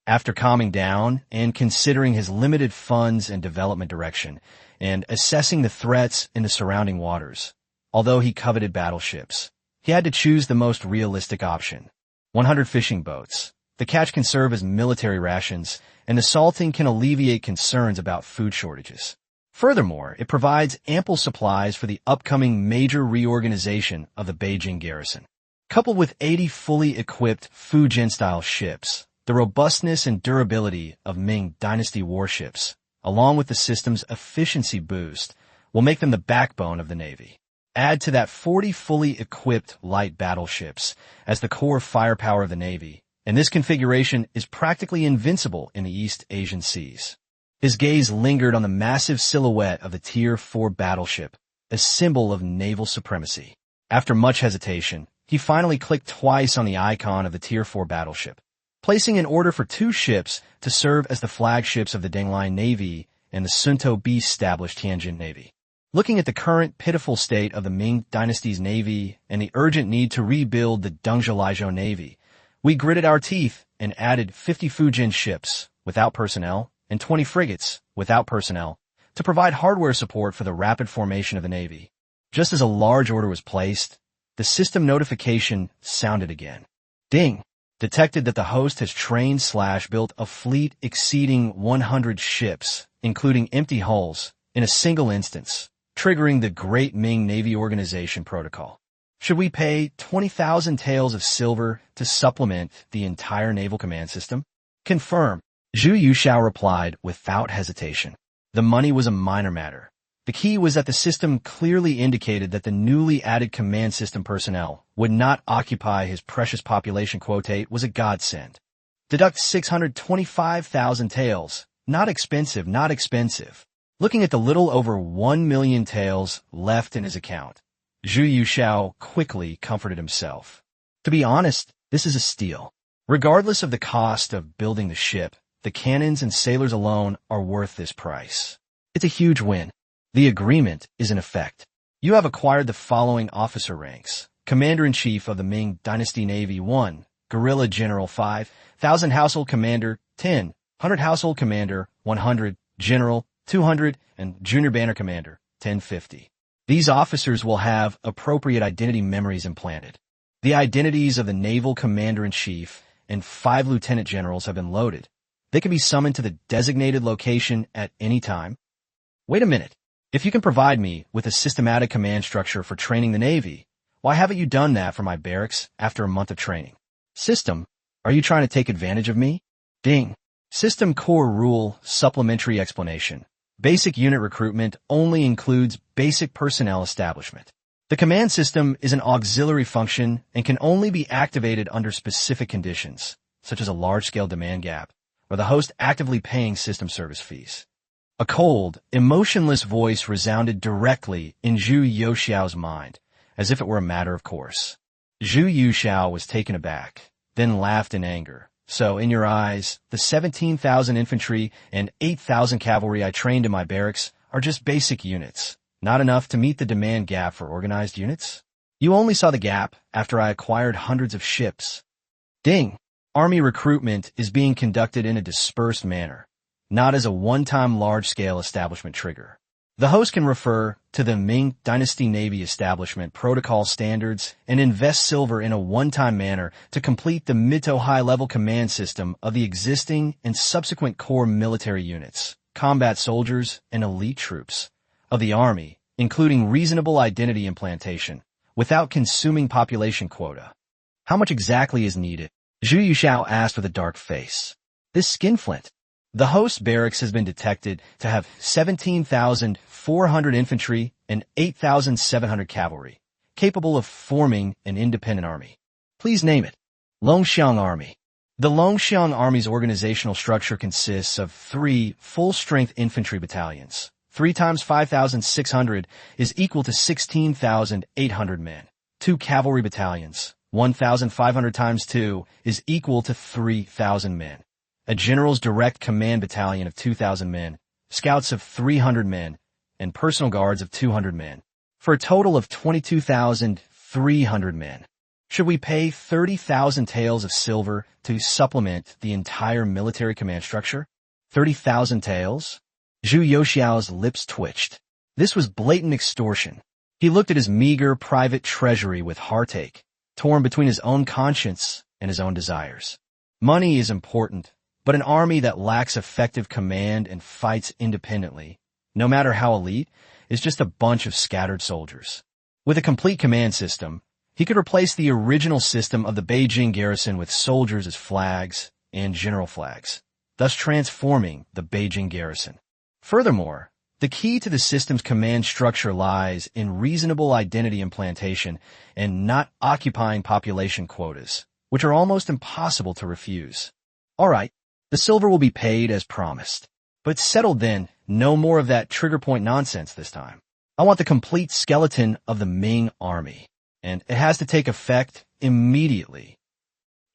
After calming down and considering his limited funds and development direction, and assessing the threats in the surrounding waters, although he coveted battleships, he had to choose the most realistic option. 100 fishing boats. The catch can serve as military rations, and the salting can alleviate concerns about food shortages. Furthermore, it provides ample supplies for the upcoming major reorganization of the Beijing garrison. Coupled with 80 fully equipped Fujian-style ships, the robustness and durability of Ming dynasty warships along with the system's efficiency boost, will make them the backbone of the Navy. Add to that 40 fully equipped light battleships as the core firepower of the Navy, and this configuration is practically invincible in the East Asian seas. His gaze lingered on the massive silhouette of the Tier 4 battleship, a symbol of naval supremacy. After much hesitation, he finally clicked twice on the icon of the Tier 4 battleship, placing an order for 2 ships to serve as the flagships of the Dengline Navy and the Sunto-established Tianjin Navy. Looking at the current pitiful state of the Ming Dynasty's Navy and the urgent need to rebuild the Dengzhou Navy, we gritted our teeth and added 50 Fujin ships without personnel and 20 frigates without personnel to provide hardware support for the rapid formation of the Navy. Just as a large order was placed, the system notification sounded again. Ding! Detected that the host has trained/built a fleet exceeding 100 ships, including empty hulls, in a single instance, triggering the Great Ming Navy Organization Protocol. Should we pay 20,000 taels of silver to supplement the entire naval command system? Confirm. Zhu Yuxiao replied without hesitation. The money was a minor matter. The key was that the system clearly indicated that the newly added command system personnel would not occupy his precious population quotient was a godsend. Deduct 625,000 taels. Not expensive, not expensive. Looking at the little over 1 million taels left in his account, Zhu Yuxiao quickly comforted himself. To be honest, this is a steal. Regardless of the cost of building the ship, the cannons and sailors alone are worth this price. It's a huge win. The agreement is in effect. You have acquired the following officer ranks: Commander-in-Chief of the Ming Dynasty Navy 1, Guerrilla General 5, 1,000 Household Commander 10, 100 Household Commander 100, General 200, and Junior Banner Commander 1050. These officers will have appropriate identity memories implanted. The identities of the Naval Commander-in-Chief and 5 Lieutenant Generals have been loaded. They can be summoned to the designated location at any time. Wait a minute. If you can provide me with a systematic command structure for training the Navy, why haven't you done that for my barracks after a month of training? System, are you trying to take advantage of me? Ding. System Core Rule Supplementary Explanation. Basic unit recruitment only includes basic personnel establishment. The command system is an auxiliary function and can only be activated under specific conditions, such as a large-scale demand gap, or the host actively paying system service fees. A cold, emotionless voice resounded directly in Zhu Yuxiao's mind, as if it were a matter of course. Zhu Yuxiao was taken aback, then laughed in anger. So, in your eyes, the 17,000 infantry and 8,000 cavalry I trained in my barracks are just basic units, not enough to meet the demand gap for organized units? You only saw the gap after I acquired hundreds of ships. Ding! Army recruitment is being conducted in a dispersed manner, not as a one-time large-scale establishment trigger. The host can refer to the Ming Dynasty Navy Establishment Protocol Standards and invest silver in a one-time manner to complete the mid to high-level command system of the existing and subsequent core military units, combat soldiers, and elite troops of the Army, including reasonable identity implantation, without consuming population quota. How much exactly is needed? Zhu Yuxiao asked with a dark face. This skinflint. The host barracks has been detected to have 17,400 infantry and 8,700 cavalry, capable of forming an independent army. Please name it. Longxiang Army. The Longxiang Army's organizational structure consists of 3 full-strength infantry battalions. 3 times 5,600 is equal to 16,800 men. 2 cavalry battalions. 1,500 times 2 is equal to 3,000 men. A general's direct command battalion of 2,000 men, scouts of 300 men, and personal guards of 200 men, for a total of 22,300 men. Should we pay 30,000 taels of silver to supplement the entire military command structure? 30,000 taels? Zhu Yuxiao's lips twitched. This was blatant extortion. He looked at his meager private treasury with heartache, torn between his own conscience and his own desires. Money is important, but an army that lacks effective command and fights independently, no matter how elite, is just a bunch of scattered soldiers. With a complete command system, he could replace the original system of the Beijing garrison with soldiers as flags and general flags, thus transforming the Beijing garrison. Furthermore, the key to the system's command structure lies in reasonable identity implantation and not occupying population quotas, which are almost impossible to refuse. All right, the silver will be paid as promised. But settled then, no more of that trigger point nonsense this time. I want the complete skeleton of the Ming army, and it has to take effect immediately.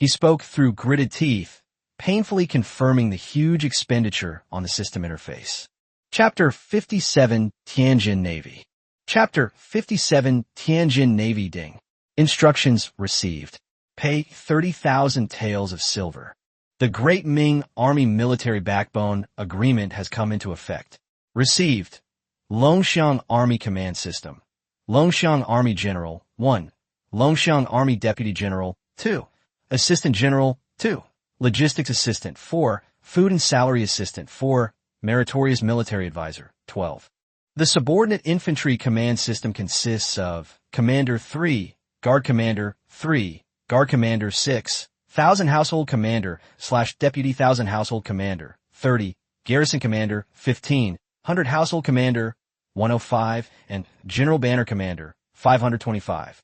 He spoke through gritted teeth, painfully confirming the huge expenditure on the system interface. Chapter 57, Tianjin Navy. Chapter 57, Tianjin Navy Ding. Instructions received. Pay 30,000 taels of silver. The Great Ming Army Military Backbone Agreement has come into effect. Received. Longxiang Army Command System. Longxiang Army General, 1. Longxiang Army Deputy General, 2. Assistant General, 2. Logistics Assistant, 4. Food and Salary Assistant, 4. Meritorious Military Advisor, 12. The Subordinate Infantry Command System consists of Commander 3, Guard Commander 3, Guard Commander 6, 1,000 Household Commander / Deputy 1,000 Household Commander, 30, Garrison Commander, 15, 100 Household Commander, 105, and General Banner Commander, 525.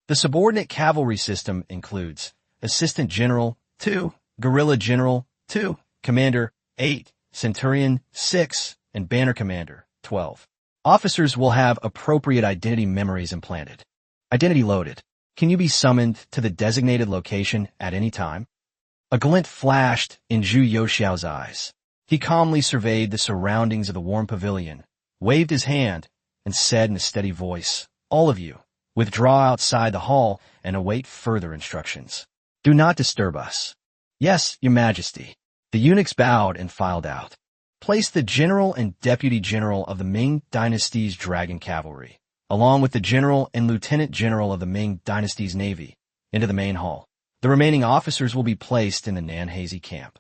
The Subordinate Cavalry System includes Assistant General, 2, Guerrilla General, 2, Commander, 8, Centurion, 6, and Banner Commander, 12. Officers will have appropriate identity memories implanted. Identity loaded. Can you be summoned to the designated location at any time? A glint flashed in Zhu Youxiao's eyes. He calmly surveyed the surroundings of the warm pavilion, waved his hand, and said in a steady voice, "All of you, withdraw outside the hall and await further instructions. Do not disturb us." "Yes, Your Majesty." The eunuchs bowed and filed out. Place the General and Deputy General of the Ming Dynasty's Dragon Cavalry, along with the General and Lieutenant General of the Ming Dynasty's Navy, into the main hall. The remaining officers will be placed in the Nanhazi camp.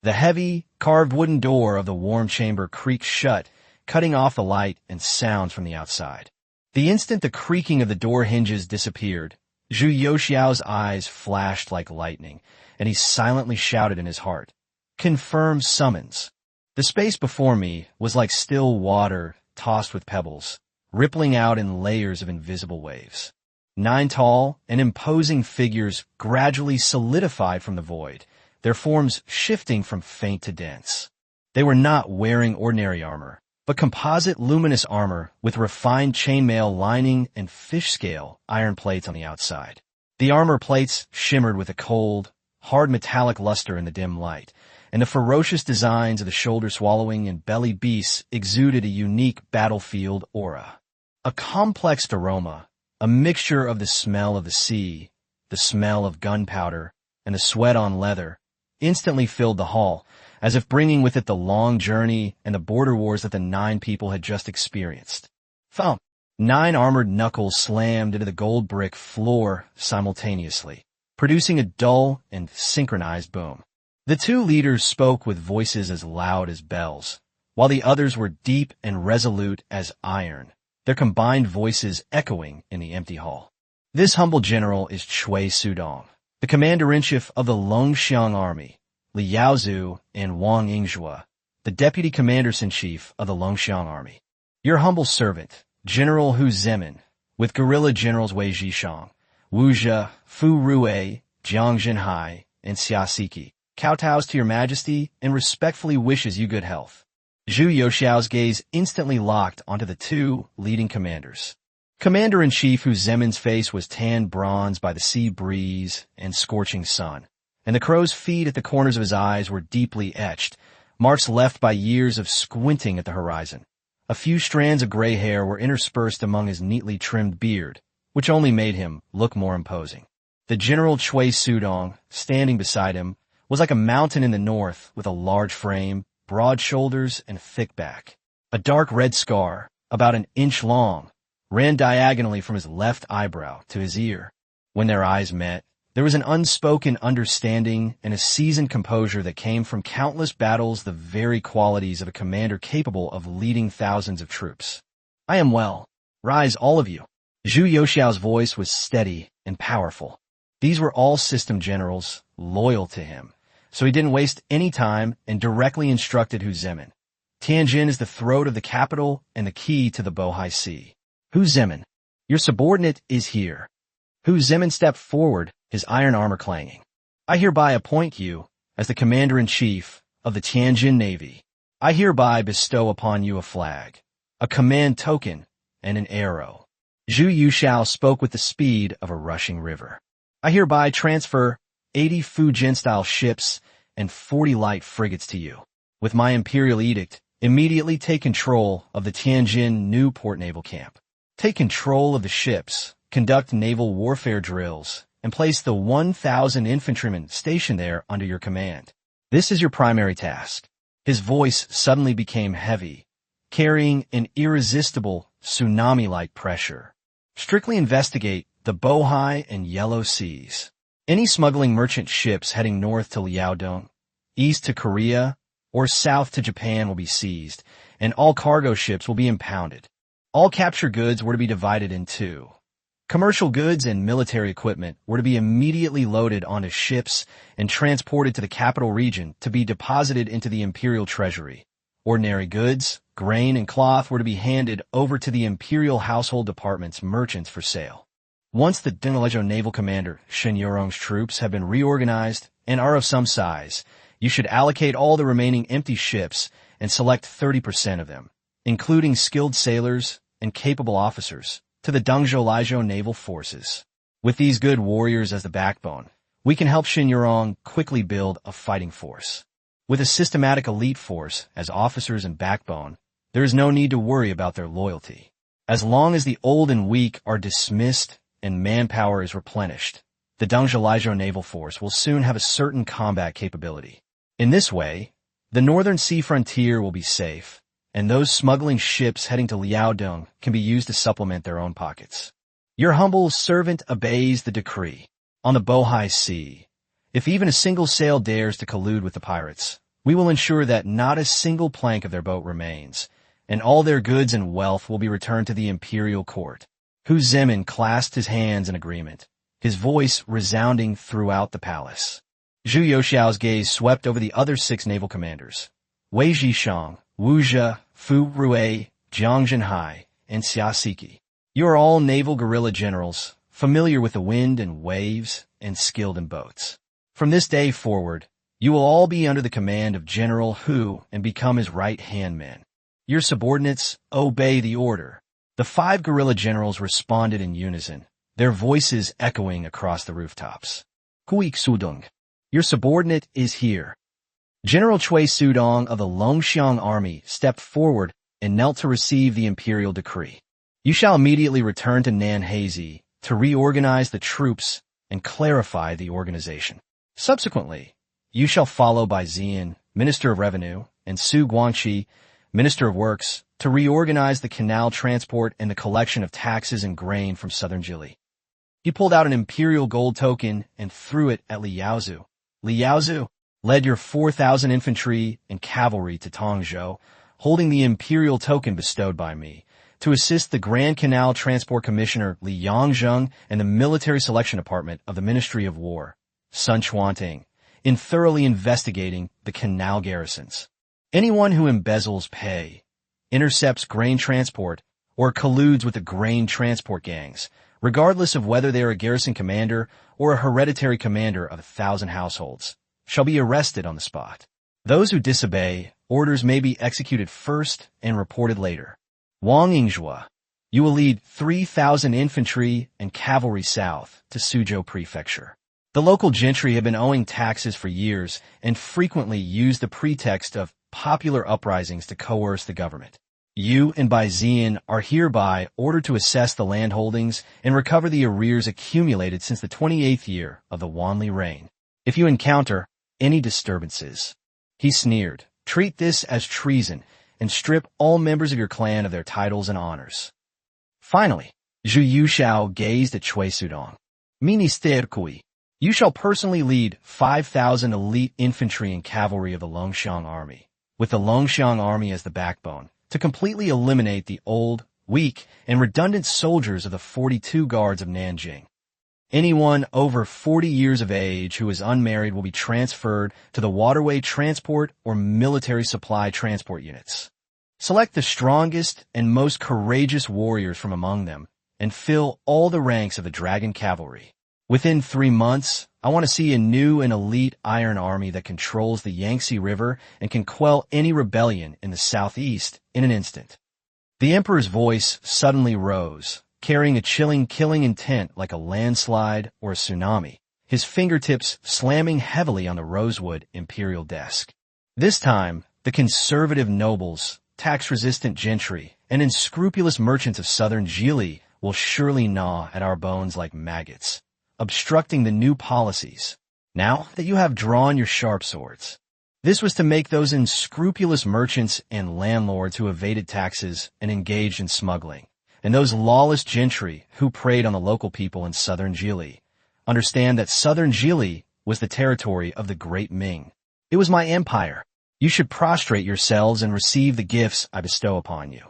The heavy, carved wooden door of the warm chamber creaked shut, cutting off the light and sound from the outside. The instant the creaking of the door hinges disappeared, Zhu Youxiao's eyes flashed like lightning, and he silently shouted in his heart, "Confirm summons." The space before me was like still water tossed with pebbles, rippling out in layers of invisible waves. 9 tall and imposing figures gradually solidified from the void, their forms shifting from faint to dense. They were not wearing ordinary armor, but composite luminous armor with refined chainmail lining and fish-scale iron plates on the outside. The armor plates shimmered with a cold, hard metallic luster in the dim light, and the ferocious designs of the shoulder-swallowing and belly beasts exuded a unique battlefield aura. A complex aroma, a mixture of the smell of the sea, the smell of gunpowder, and the sweat on leather, instantly filled the hall, as if bringing with it the long journey and the border wars that the 9 people had just experienced. Thump! 9 armored knuckles slammed into the gold brick floor simultaneously, producing a dull and synchronized boom. The 2 leaders spoke with voices as loud as bells, while the others were deep and resolute as iron, their combined voices echoing in the empty hall. This humble general is Cui Sudong, the commander-in-chief of the Longxiang Army, Li Yaozu and Wang Yingzhua, the deputy commanders-in-chief of the Longxiang Army. Your humble servant, General Hu Zemin, with guerrilla generals Wei Zhishang, Wu Zhe, Fu Rue, Jiang Zhenhai, and Xia Siki, kowtows to your majesty and respectfully wishes you good health. Zhu Youxiao's gaze instantly locked onto the 2 leading commanders. Commander-in-Chief Hu Zemin's face was tanned bronze by the sea breeze and scorching sun, and the crow's feet at the corners of his eyes were deeply etched, marks left by years of squinting at the horizon. A few strands of gray hair were interspersed among his neatly trimmed beard, which only made him look more imposing. The General Cui Sudong, standing beside him, was like a mountain in the north with a large frame, broad shoulders, and thick back. A dark red scar, about an inch long, ran diagonally from his left eyebrow to his ear. When their eyes met, there was an unspoken understanding and a seasoned composure that came from countless battles, the very qualities of a commander capable of leading thousands of troops. "I am well. Rise, all of you." Zhu Youxiao's voice was steady and powerful. These were all system generals, loyal to him, so he didn't waste any time and directly instructed Hu Zemin. Tianjin is the throat of the capital and the key to the Bohai Sea. Hu Zemin, your subordinate is here. Hu Zemin stepped forward, his iron armor clanging. I hereby appoint you as the commander-in-chief of the Tianjin Navy. I hereby bestow upon you a flag, a command token, and an arrow. Zhu Yushao spoke with the speed of a rushing river. I hereby transfer 80 Fujin-style ships and 40 light frigates to you. With my imperial edict, immediately take control of the Tianjin Newport Naval Camp. Take control of the ships, conduct naval warfare drills, and place the 1,000 infantrymen stationed there under your command. This is your primary task. His voice suddenly became heavy, carrying an irresistible tsunami-like pressure. Strictly investigate the Bohai and Yellow Seas. Any smuggling merchant ships heading north to Liaodong, east to Korea, or south to Japan will be seized, and all cargo ships will be impounded. All captured goods were to be divided in two. Commercial goods and military equipment were to be immediately loaded onto ships and transported to the capital region to be deposited into the imperial treasury. Ordinary goods, grain, and cloth were to be handed over to the imperial household department's merchants for sale. Once the Denglejo naval commander Shen Yurong's troops have been reorganized and are of some size, you should allocate all the remaining empty ships and select 30% of them, including skilled sailors and capable officers, to the Dengzhou Lijiao naval forces. With these good warriors as the backbone, we can help Shen Yurong quickly build a fighting force. With a systematic elite force as officers and backbone, there is no need to worry about their loyalty. As long as the old and weak are dismissed and manpower is replenished, the Dengzhou Lijiao naval force will soon have a certain combat capability. In this way, the northern sea frontier will be safe, and those smuggling ships heading to Liaodong can be used to supplement their own pockets. Your humble servant obeys the decree. On the Bohai Sea, if even a single sail dares to collude with the pirates, we will ensure that not a single plank of their boat remains, and all their goods and wealth will be returned to the imperial court. Hu Zemin clasped his hands in agreement, his voice resounding throughout the palace. Zhu Yushao's gaze swept over the other 6 naval commanders, Wei Zhishang, Wu Zhe, Fu Rui, Jiang Zhenhai, and Xia Siki. You are all naval guerrilla generals, familiar with the wind and waves, and skilled in boats. From this day forward, you will all be under the command of General Hu and become his right-hand men. Your subordinates obey the order. The 5 guerrilla generals responded in unison, their voices echoing across the rooftops. Hui Sudong, your subordinate is here. General Cui Sudong of the Longxiang Army stepped forward and knelt to receive the imperial decree. You shall immediately return to Nanhazi to reorganize the troops and clarify the organization. Subsequently, you shall follow Bai Ziyan, Minister of Revenue, and Su Guangqi, Minister of Works, to reorganize the canal transport and the collection of taxes and grain from southern Jili. He pulled out an imperial gold token and threw it at Li Yaozu. Li Yaozu led your 4,000 infantry and cavalry to Tongzhou, holding the imperial token bestowed by me, to assist the Grand Canal Transport Commissioner Li Yangzheng and the Military Selection Department of the Ministry of War, Sun Chuanting, in thoroughly investigating the canal garrisons. Anyone who embezzles pay, intercepts grain transport, or colludes with the grain transport gangs, regardless of whether they are a garrison commander or a hereditary commander of 1,000 households, shall be arrested on the spot. Those who disobey orders may be executed first and reported later. Wang Yingzhua, you will lead 3,000 infantry and cavalry south to Suzhou Prefecture. The local gentry have been owing taxes for years and frequently use the pretext of popular uprisings to coerce the government. You and Bai Ziyan are hereby ordered to assess the land holdings and recover the arrears accumulated since the 28th year of the Wanli reign. If you encounter any disturbances, he sneered, treat this as treason and strip all members of your clan of their titles and honors. Finally, Zhu Yushao gazed at Cui Sudong. Minister Kui, you shall personally lead 5,000 elite infantry and cavalry of the Longxiang Army, with the Longxiang Army as the backbone, to completely eliminate the old, weak, and redundant soldiers of the 42 Guards of Nanjing. Anyone over 40 years of age who is unmarried will be transferred to the waterway transport or military supply transport units. Select the strongest and most courageous warriors from among them and fill all the ranks of the Dragon Cavalry. Within 3 months, I want to see a new and elite Iron Army that controls the Yangtze River and can quell any rebellion in the southeast in an instant. The emperor's voice suddenly rose, carrying a chilling killing intent like a landslide or a tsunami, his fingertips slamming heavily on the rosewood imperial desk. This time, the conservative nobles, tax-resistant gentry, and unscrupulous merchants of southern Jili will surely gnaw at our bones like maggots, obstructing the new policies. Now that you have drawn your sharp swords. This was to make those unscrupulous merchants and landlords who evaded taxes and engaged in smuggling, and those lawless gentry who preyed on the local people in southern Jili, understand that southern Jili was the territory of the Great Ming. It was my empire. You should prostrate yourselves and receive the gifts I bestow upon you.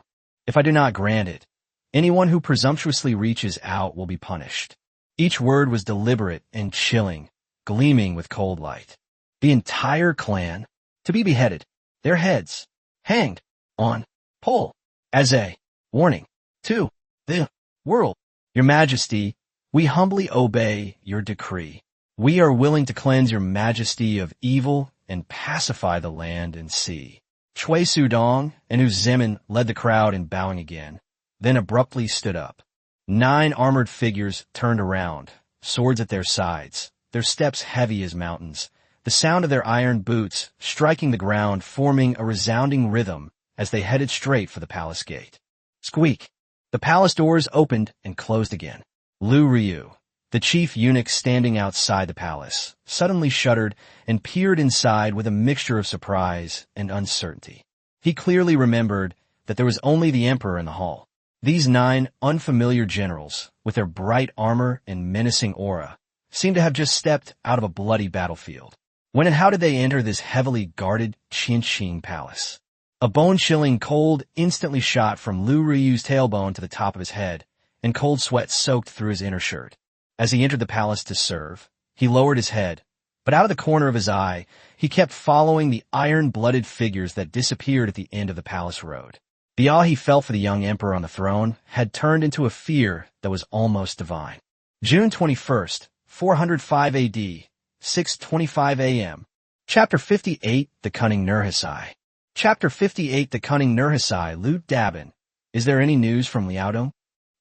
If I do not grant it, anyone who presumptuously reaches out will be punished. Each word was deliberate and chilling, gleaming with cold light. The entire clan, to be beheaded, their heads, hanged, on, pole, as a warning to the world. Your Majesty, we humbly obey your decree. We are willing to cleanse your Majesty of evil and pacify the land and sea. Chui Sudong and Wu Zemin led the crowd in bowing again, then abruptly stood up. 9 armored figures turned around, swords at their sides, their steps heavy as mountains, the sound of their iron boots striking the ground forming a resounding rhythm as they headed straight for the palace gate. Squeak! The palace doors opened and closed again. Lu Ryu, the chief eunuch standing outside the palace, suddenly shuddered and peered inside with a mixture of surprise and uncertainty. He clearly remembered that there was only the emperor in the hall. These 9 unfamiliar generals, with their bright armor and menacing aura, seemed to have just stepped out of a bloody battlefield. When and how did they enter this heavily guarded Qinqing palace? A bone-chilling cold instantly shot from Lu Ryu's tailbone to the top of his head, and cold sweat soaked through his inner shirt. As he entered the palace to serve, he lowered his head, but out of the corner of his eye, he kept following the iron-blooded figures that disappeared at the end of the palace road. The awe he felt for the young emperor on the throne had turned into a fear that was almost divine. June 21st, 405 AD, 6:25 a.m. Chapter 58, The Cunning Nurhasai. Chapter 58, The Cunning Nurhasai, Lu Dabin. Is there any news from Liaodong?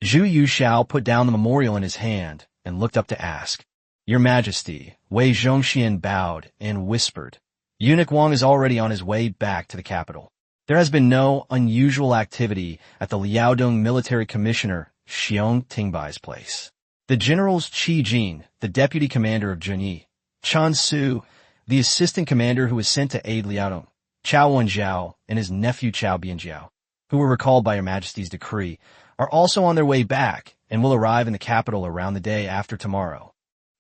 Zhu Yuxiao put down the memorial in his hand and looked up to ask. Your Majesty, Wei Zhongxian bowed and whispered. Eunuch Wang is already on his way back to the capital. There has been no unusual activity at the Liaodong Military Commissioner Xiong Tingbai's place. The generals Qi Jin, the deputy commander of Zhenyi, Chen Su, the assistant commander who was sent to aid Liaodong, Chao Wenjiao, and his nephew Chao Bianjiao, who were recalled by Your Majesty's decree, are also on their way back and will arrive in the capital around the day after tomorrow.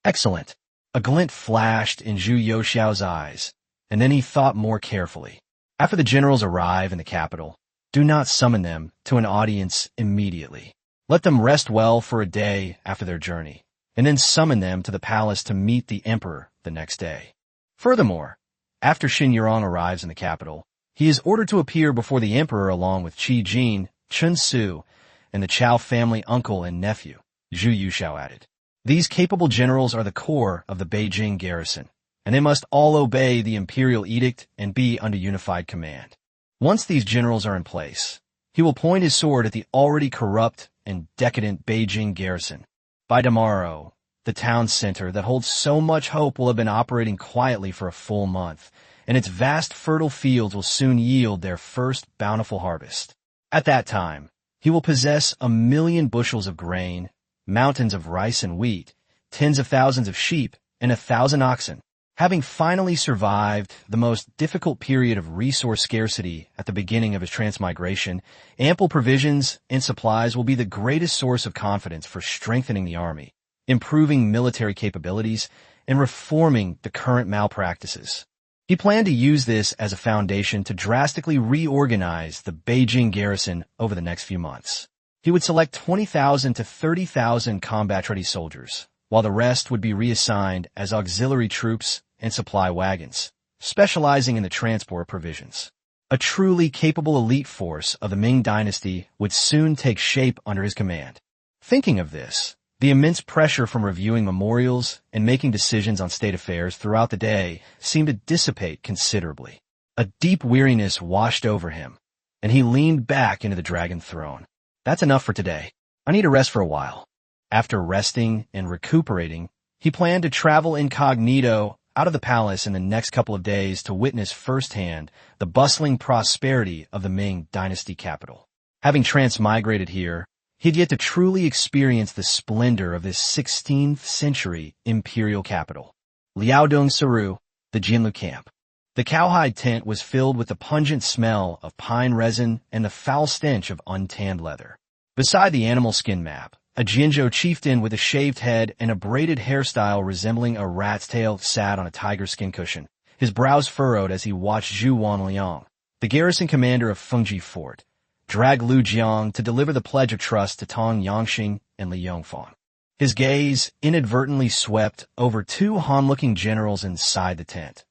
Excellent. A glint flashed in Zhu Yuxiao's eyes, and then he thought more carefully. After the generals arrive in the capital, do not summon them to an audience immediately. Let them rest well for a day after their journey, and then summon them to the palace to meet the emperor the next day. Furthermore, after Xin Yurong arrives in the capital, he is ordered to appear before the emperor along with Qi Jin, Chen Su, and the Chao family uncle and nephew, Zhu Yuxiao added. These capable generals are the core of the Beijing garrison, and they must all obey the imperial edict and be under unified command. Once these generals are in place, he will point his sword at the already corrupt and decadent Beijing garrison. By tomorrow, the town center that holds so much hope will have been operating quietly for a full month, and its vast fertile fields will soon yield their first bountiful harvest. At that time, he will possess 1 million bushels of grain, mountains of rice and wheat, tens of thousands of sheep, and 1,000 oxen. Having finally survived the most difficult period of resource scarcity at the beginning of his transmigration, ample provisions and supplies will be the greatest source of confidence for strengthening the army, improving military capabilities, and reforming the current malpractices. He planned to use this as a foundation to drastically reorganize the Beijing garrison over the next few months. He would select 20,000 to 30,000 combat-ready soldiers, while the rest would be reassigned as auxiliary troops and supply wagons, specializing in the transport of provisions. A truly capable elite force of the Ming Dynasty would soon take shape under his command. Thinking of this, the immense pressure from reviewing memorials and making decisions on state affairs throughout the day seemed to dissipate considerably. A deep weariness washed over him, and he leaned back into the dragon throne. That's enough for today. I need a rest for a while. After resting and recuperating, he planned to travel incognito out of the palace in the next couple of days to witness firsthand the bustling prosperity of the Ming Dynasty capital. Having transmigrated here, he had yet to truly experience the splendor of this 16th century imperial capital. Liaodong Saru, the Jinlu camp. The cowhide tent was filled with the pungent smell of pine resin and the foul stench of untanned leather. Beside the animal skin map, a Jinzhou chieftain with a shaved head and a braided hairstyle resembling a rat's tail sat on a tiger skin cushion, his brows furrowed as he watched Zhu Wanliang, the garrison commander of Fengji Fort, drag Lu Jiang to deliver the pledge of trust to Tong Yangxing and Li Yongfang. His gaze inadvertently swept over two Han-looking generals inside the tent.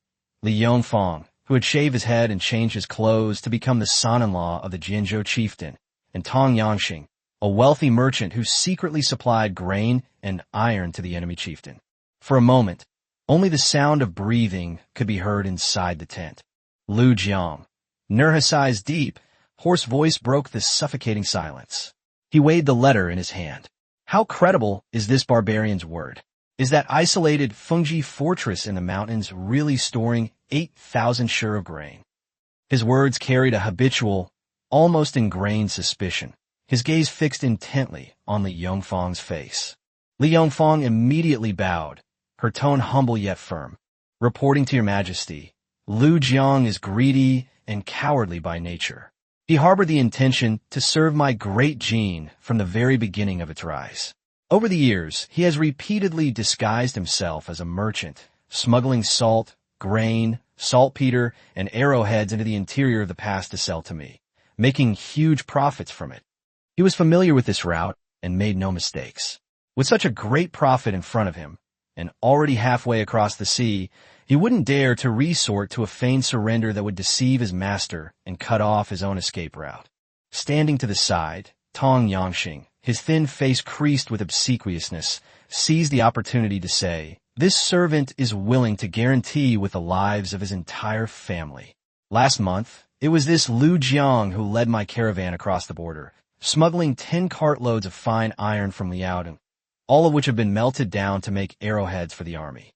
Li Yongfang, who had shaved his head and changed his clothes to become the son-in-law of the Jinzhou chieftain, and Tong Yangxing, a wealthy merchant who secretly supplied grain and iron to the enemy chieftain. For a moment, only the sound of breathing could be heard inside the tent. Lu Jiang, Nurhasai's deep, hoarse voice broke the suffocating silence. He weighed the letter in his hand. How credible is this barbarian's word? Is that isolated Fengji fortress in the mountains really storing 8,000 sure of grain? His words carried a habitual, almost ingrained suspicion, his gaze fixed intently on Li Yongfang's face. Li Yongfang immediately bowed, her tone humble yet firm. Reporting to your majesty, Lu Jiang is greedy and cowardly by nature. He harbored the intention to serve my great Jin from the very beginning of its rise. Over the years, he has repeatedly disguised himself as a merchant, smuggling salt, grain, saltpeter, and arrowheads into the interior of the pass to sell to me, making huge profits from it. He was familiar with this route and made no mistakes. With such a great profit in front of him, and already halfway across the sea, he wouldn't dare to resort to a feigned surrender that would deceive his master and cut off his own escape route. Standing to the side, Tong Yangxing, his thin face creased with obsequiousness, seized the opportunity to say, "This servant is willing to guarantee with the lives of his entire family." Last month, it was this Lu Jiang who led my caravan across the border, smuggling 10 cartloads of fine iron from Liaodong, all of which have been melted down to make arrowheads for the army.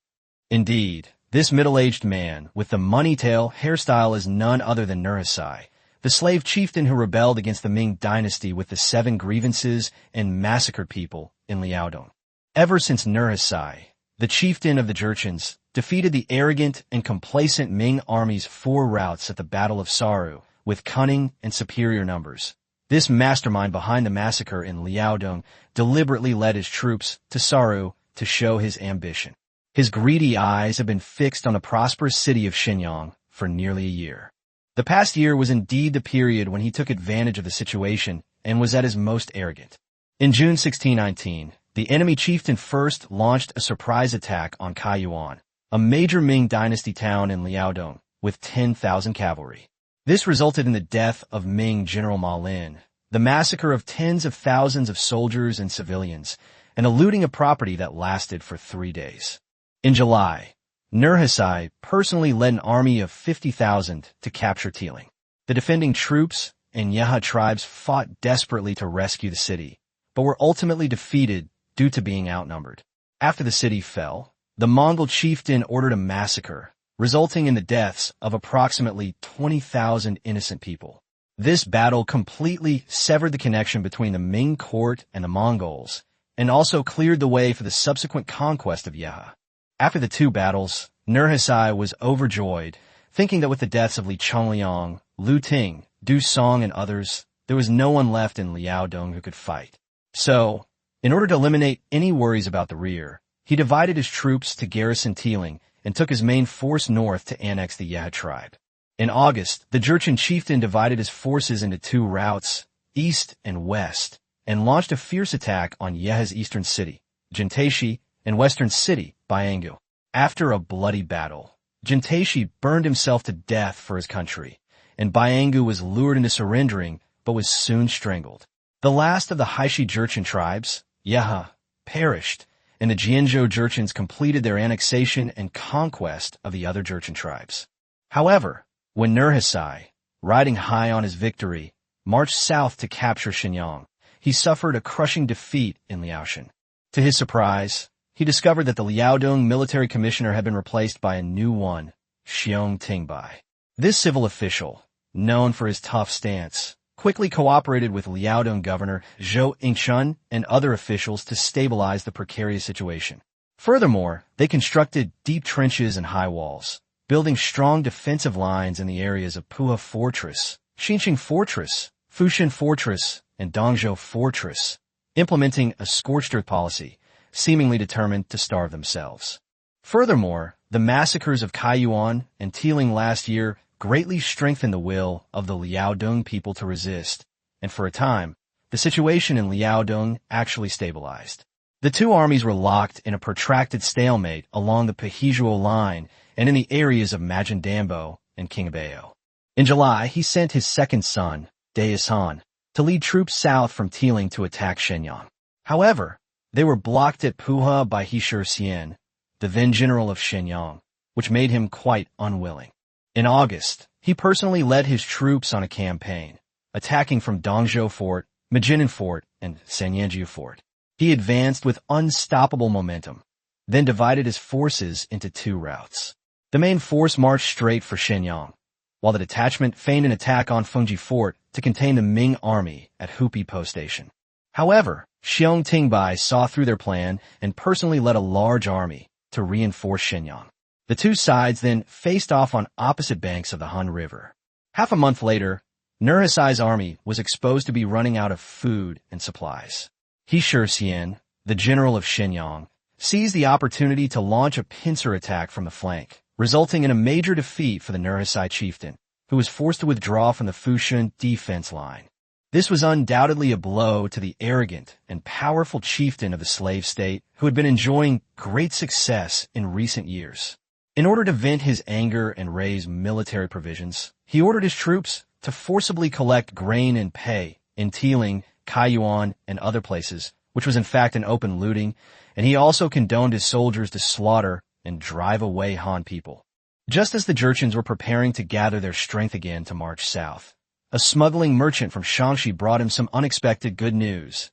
Indeed, this middle-aged man with the money-tail hairstyle is none other than Nurhasai, the slave chieftain who rebelled against the Ming Dynasty with the 7 grievances and massacred people in Liaodong. Ever since Nurhasai, the chieftain of the Jurchens, defeated the arrogant and complacent Ming army's 4 routes at the Battle of Saru with cunning and superior numbers, this mastermind behind the massacre in Liaodong deliberately led his troops to Saru to show his ambition. His greedy eyes have been fixed on the prosperous city of Shenyang for nearly a year. The past year was indeed the period when he took advantage of the situation and was at his most arrogant. In June 1619, the enemy chieftain first launched a surprise attack on Kaiyuan, a major Ming Dynasty town in Liaodong, with 10,000 cavalry. This resulted in the death of Ming General Ma Lin, the massacre of tens of thousands of soldiers and civilians, and the looting of property that lasted for 3 days. In July, Nurhasai personally led an army of 50,000 to capture Tiling. The defending troops and Yeha tribes fought desperately to rescue the city, but were ultimately defeated due to being outnumbered. After the city fell, the Mongol chieftain ordered a massacre, resulting in the deaths of approximately 20,000 innocent people. This battle completely severed the connection between the Ming court and the Mongols, and also cleared the way for the subsequent conquest of Yeha. After the 2 battles, Nurhasai was overjoyed, thinking that with the deaths of Li Chongliang, Lu Ting, Du Song, and others, there was no one left in Liaodong who could fight. So, in order to eliminate any worries about the rear, he divided his troops to garrison Tiling and took his main force north to annex the Yeha tribe. In August, the Jurchen chieftain divided his forces into 2 routes, east and west, and launched a fierce attack on Yeha's eastern city, Jintashi, and western city, Byangu. After a bloody battle, Jintaishi burned himself to death for his country, and Byangu was lured into surrendering but was soon strangled. The last of the Haishi Jurchen tribes, Yeha, perished, and the Jianzhou Jurchens completed their annexation and conquest of the other Jurchen tribes. However, when Nurhaci, riding high on his victory, marched south to capture Shenyang, he suffered a crushing defeat in Liaoshan. To his surprise, he discovered that the Liaodong military commissioner had been replaced by a new one, Xiong Tingbai. This civil official, known for his tough stance, quickly cooperated with Liaodong governor Zhou Yingshun and other officials to stabilize the precarious situation. Furthermore, they constructed deep trenches and high walls, building strong defensive lines in the areas of Puha Fortress, Xinqing Fortress, Fushan Fortress, and Dongzhou Fortress, implementing a scorched earth policy, seemingly determined to starve themselves. Furthermore, the massacres of Kaiyuan and Tiling last year greatly strengthened the will of the Liaodong people to resist, and for a time, the situation in Liaodong actually stabilized. The two armies were locked in a protracted stalemate along the Pahizhuo line and in the areas of Majandambo and Qingbao. In July, he sent his second son, Deis Han, to lead troops south from Tiling to attack Shenyang. However, they were blocked at Puha by He Shixian, the then general of Shenyang, which made him quite unwilling. In August, he personally led his troops on a campaign, attacking from Dongzhou Fort, Majinan Fort, and Sanyanjiu Fort. He advanced with unstoppable momentum, then divided his forces into two routes. The main force marched straight for Shenyang, while the detachment feigned an attack on Fengji Fort to contain the Ming army at Hupi Post Station. However, Xiong Tingbai saw through their plan and personally led a large army to reinforce Shenyang. The two sides then faced off on opposite banks of the Han River. Half a month later, Nurhacai's army was exposed to be running out of food and supplies. He Shixian, the general of Shenyang, seized the opportunity to launch a pincer attack from the flank, resulting in a major defeat for the Nurhacai chieftain, who was forced to withdraw from the Fushan defense line. This was undoubtedly a blow to the arrogant and powerful chieftain of the slave state who had been enjoying great success in recent years. In order to vent his anger and raise military provisions, he ordered his troops to forcibly collect grain and pay in Tiling, Kaiyuan, and other places, which was in fact an open looting, and he also condoned his soldiers to slaughter and drive away Han people. Just as the Jurchens were preparing to gather their strength again to march south, a smuggling merchant from Shaanxi brought him some unexpected good news.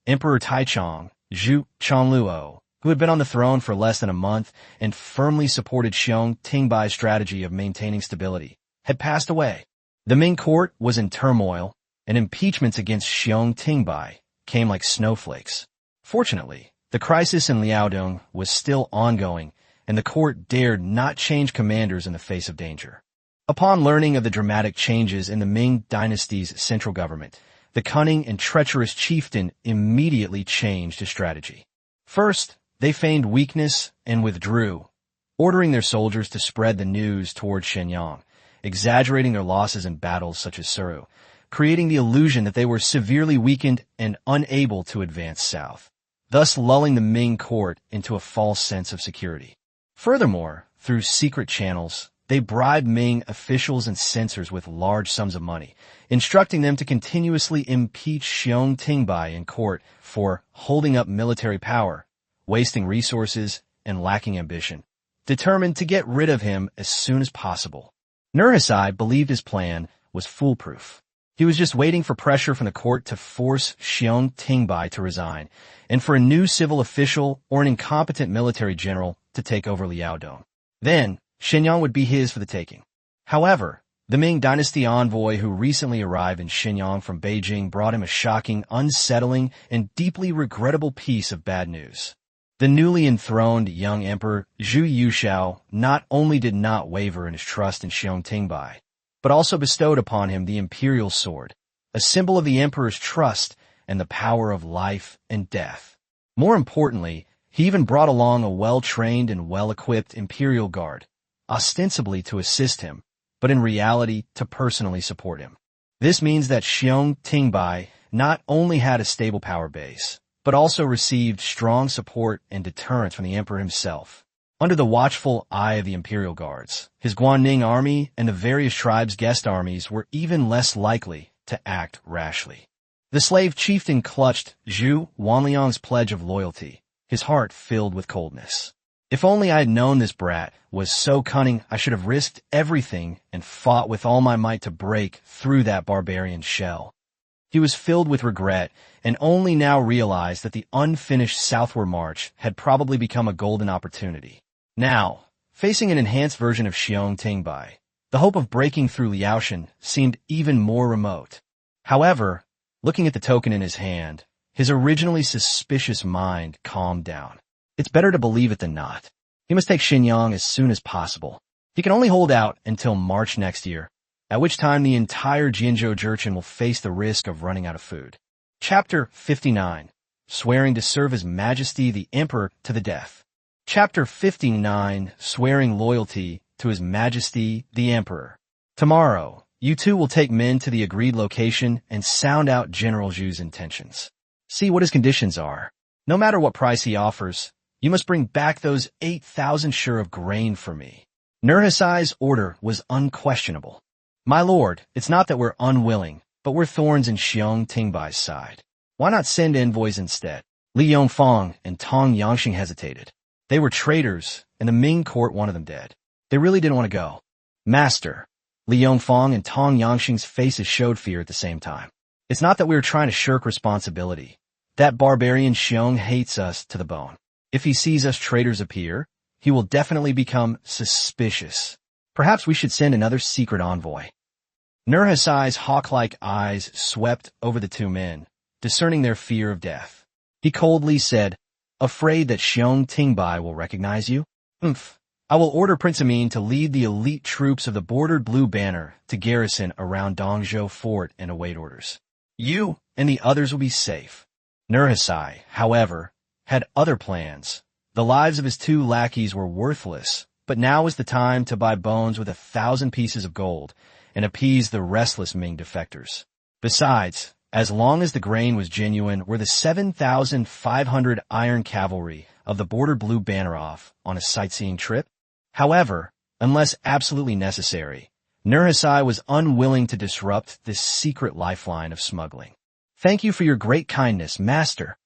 Emperor Taichung, Zhu Chongluo, who had been on the throne for less than a month and firmly supported Xiong Tingbai's strategy of maintaining stability, had passed away. The Ming court was in turmoil, and impeachments against Xiong Tingbai came like snowflakes. Fortunately, the crisis in Liaodong was still ongoing, and the court dared not change commanders in the face of danger. Upon learning of the dramatic changes in the Ming dynasty's central government, the cunning and treacherous chieftain immediately changed his strategy. First, they feigned weakness and withdrew, ordering their soldiers to spread the news toward Shenyang, exaggerating their losses in battles such as Suru, creating the illusion that they were severely weakened and unable to advance south, thus lulling the Ming court into a false sense of security. Furthermore, through secret channels, they bribed Ming officials and censors with large sums of money, instructing them to continuously impeach Xiong Tingbai in court for holding up military power, wasting resources, and lacking ambition, determined to get rid of him as soon as possible. Nurhacai believed his plan was foolproof. He was just waiting for pressure from the court to force Xiong Tingbai to resign, and for a new civil official or an incompetent military general to take over Liaodong. Then, Shenyang would be his for the taking. However, the Ming dynasty envoy who recently arrived in Shenyang from Beijing brought him a shocking, unsettling, and deeply regrettable piece of bad news. The newly enthroned young emperor Zhu Yuxiao not only did not waver in his trust in Xiong Tingbai, but also bestowed upon him the imperial sword, a symbol of the emperor's trust and the power of life and death. More importantly, he even brought along a well-trained and well-equipped imperial guard, ostensibly to assist him, but in reality to personally support him. This means that Xiong Tingbai not only had a stable power base, but also received strong support and deterrence from the emperor himself. Under the watchful eye of the imperial guards, his Guanning army and the various tribes' guest armies were even less likely to act rashly. The slave chieftain clutched Zhu Wanliang's pledge of loyalty, his heart filled with coldness. If only I had known this brat was so cunning, I should have risked everything and fought with all my might to break through that barbarian shell. He was filled with regret and only now realized that the unfinished southward march had probably become a golden opportunity. Now, facing an enhanced version of Xiong Tingbai, the hope of breaking through Liaoshan seemed even more remote. However, looking at the token in his hand, his originally suspicious mind calmed down. It's better to believe it than not. He must take Xinyang as soon as possible. He can only hold out until March next year, at which time the entire Jianzhou Jurchen will face the risk of running out of food. Chapter 59. Swearing to serve His Majesty the Emperor to the death. Chapter 59. Swearing loyalty to His Majesty the Emperor. Tomorrow, you two will take men to the agreed location and sound out General Zhu's intentions. See what his conditions are. No matter what price he offers, you must bring back those 8,000 sure of grain for me. Nurhasai's order was unquestionable. My lord, it's not that we're unwilling, but we're thorns in Xiong Tingbai's side. Why not send envoys instead? Li Yongfang and Tong Yangxing hesitated. They were traitors, and the Ming court wanted them dead. They really didn't want to go. Master, Li Yongfang and Tong Yangxing's faces showed fear at the same time. It's not that we were trying to shirk responsibility. That barbarian Xiong hates us to the bone. If he sees us traitors appear, he will definitely become suspicious. Perhaps we should send another secret envoy. Nurhasai's hawk-like eyes swept over the two men, discerning their fear of death. He coldly said, "Afraid that Xiong Tingbai will recognize you? I will order Prince Amin to lead the elite troops of the bordered blue banner to garrison around Dongzhou Fort and await orders. You and the others will be safe." Nurhasai, however, had other plans. The lives of his two lackeys were worthless, but now was the time to buy bones with 1,000 pieces of gold and appease the restless Ming defectors. Besides, as long as the grain was genuine, were the 7,500 iron cavalry of the bordered blue banner off on a sightseeing trip? However, unless absolutely necessary, Nurhasai was unwilling to disrupt this secret lifeline of smuggling. "Thank you for your great kindness, master."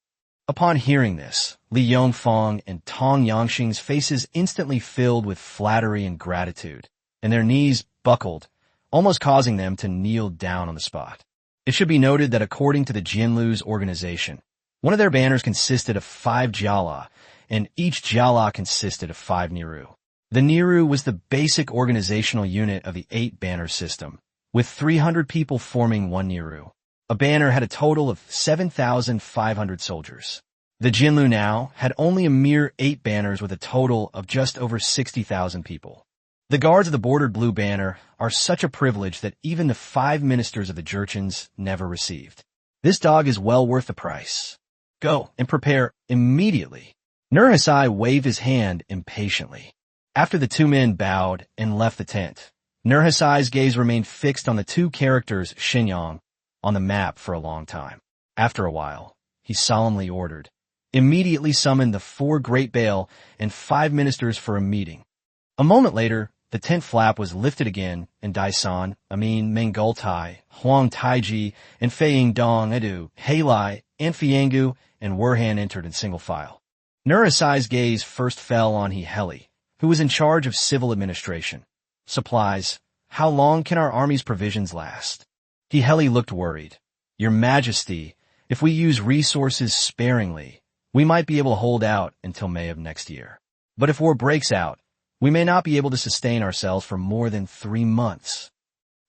Upon hearing this, Li Yongfang and Tong Yangxing's faces instantly filled with flattery and gratitude, and their knees buckled, almost causing them to kneel down on the spot. It should be noted that according to the Jianlu's organization, one of their banners consisted of 5 jiala, and each jiala consisted of 5 niru. The niru was the basic organizational unit of the 8-banner system, with 300 people forming 1 niru. A banner had a total of 7,500 soldiers. The Jianlu now had only a mere 8 banners with a total of just over 60,000 people. The guards of the bordered blue banner are such a privilege that even the 5 ministers of the Jurchens never received. This dog is well worth the price. Go and prepare immediately. Nurhasai waved his hand impatiently. After the two men bowed and left the tent, Nurhasai's gaze remained fixed on the 2 characters Xinyang on the map for a long time. After a while, he solemnly ordered, "Immediately summon the 4 great bail and 5 ministers for a meeting." A moment later, the tent flap was lifted again, and Daisan, Amin, Mengultai, Huang Taiji, and Feiying Dong Edu, Heilai, and Fiangu, and Werhan entered in single file. Nurhasai's gaze first fell on He Heli, who was in charge of civil administration. Supplies. How long can our army's provisions last? He Heli looked worried. "Your Majesty, if we use resources sparingly, we might be able to hold out until May of next year. But if war breaks out, we may not be able to sustain ourselves for more than 3 months.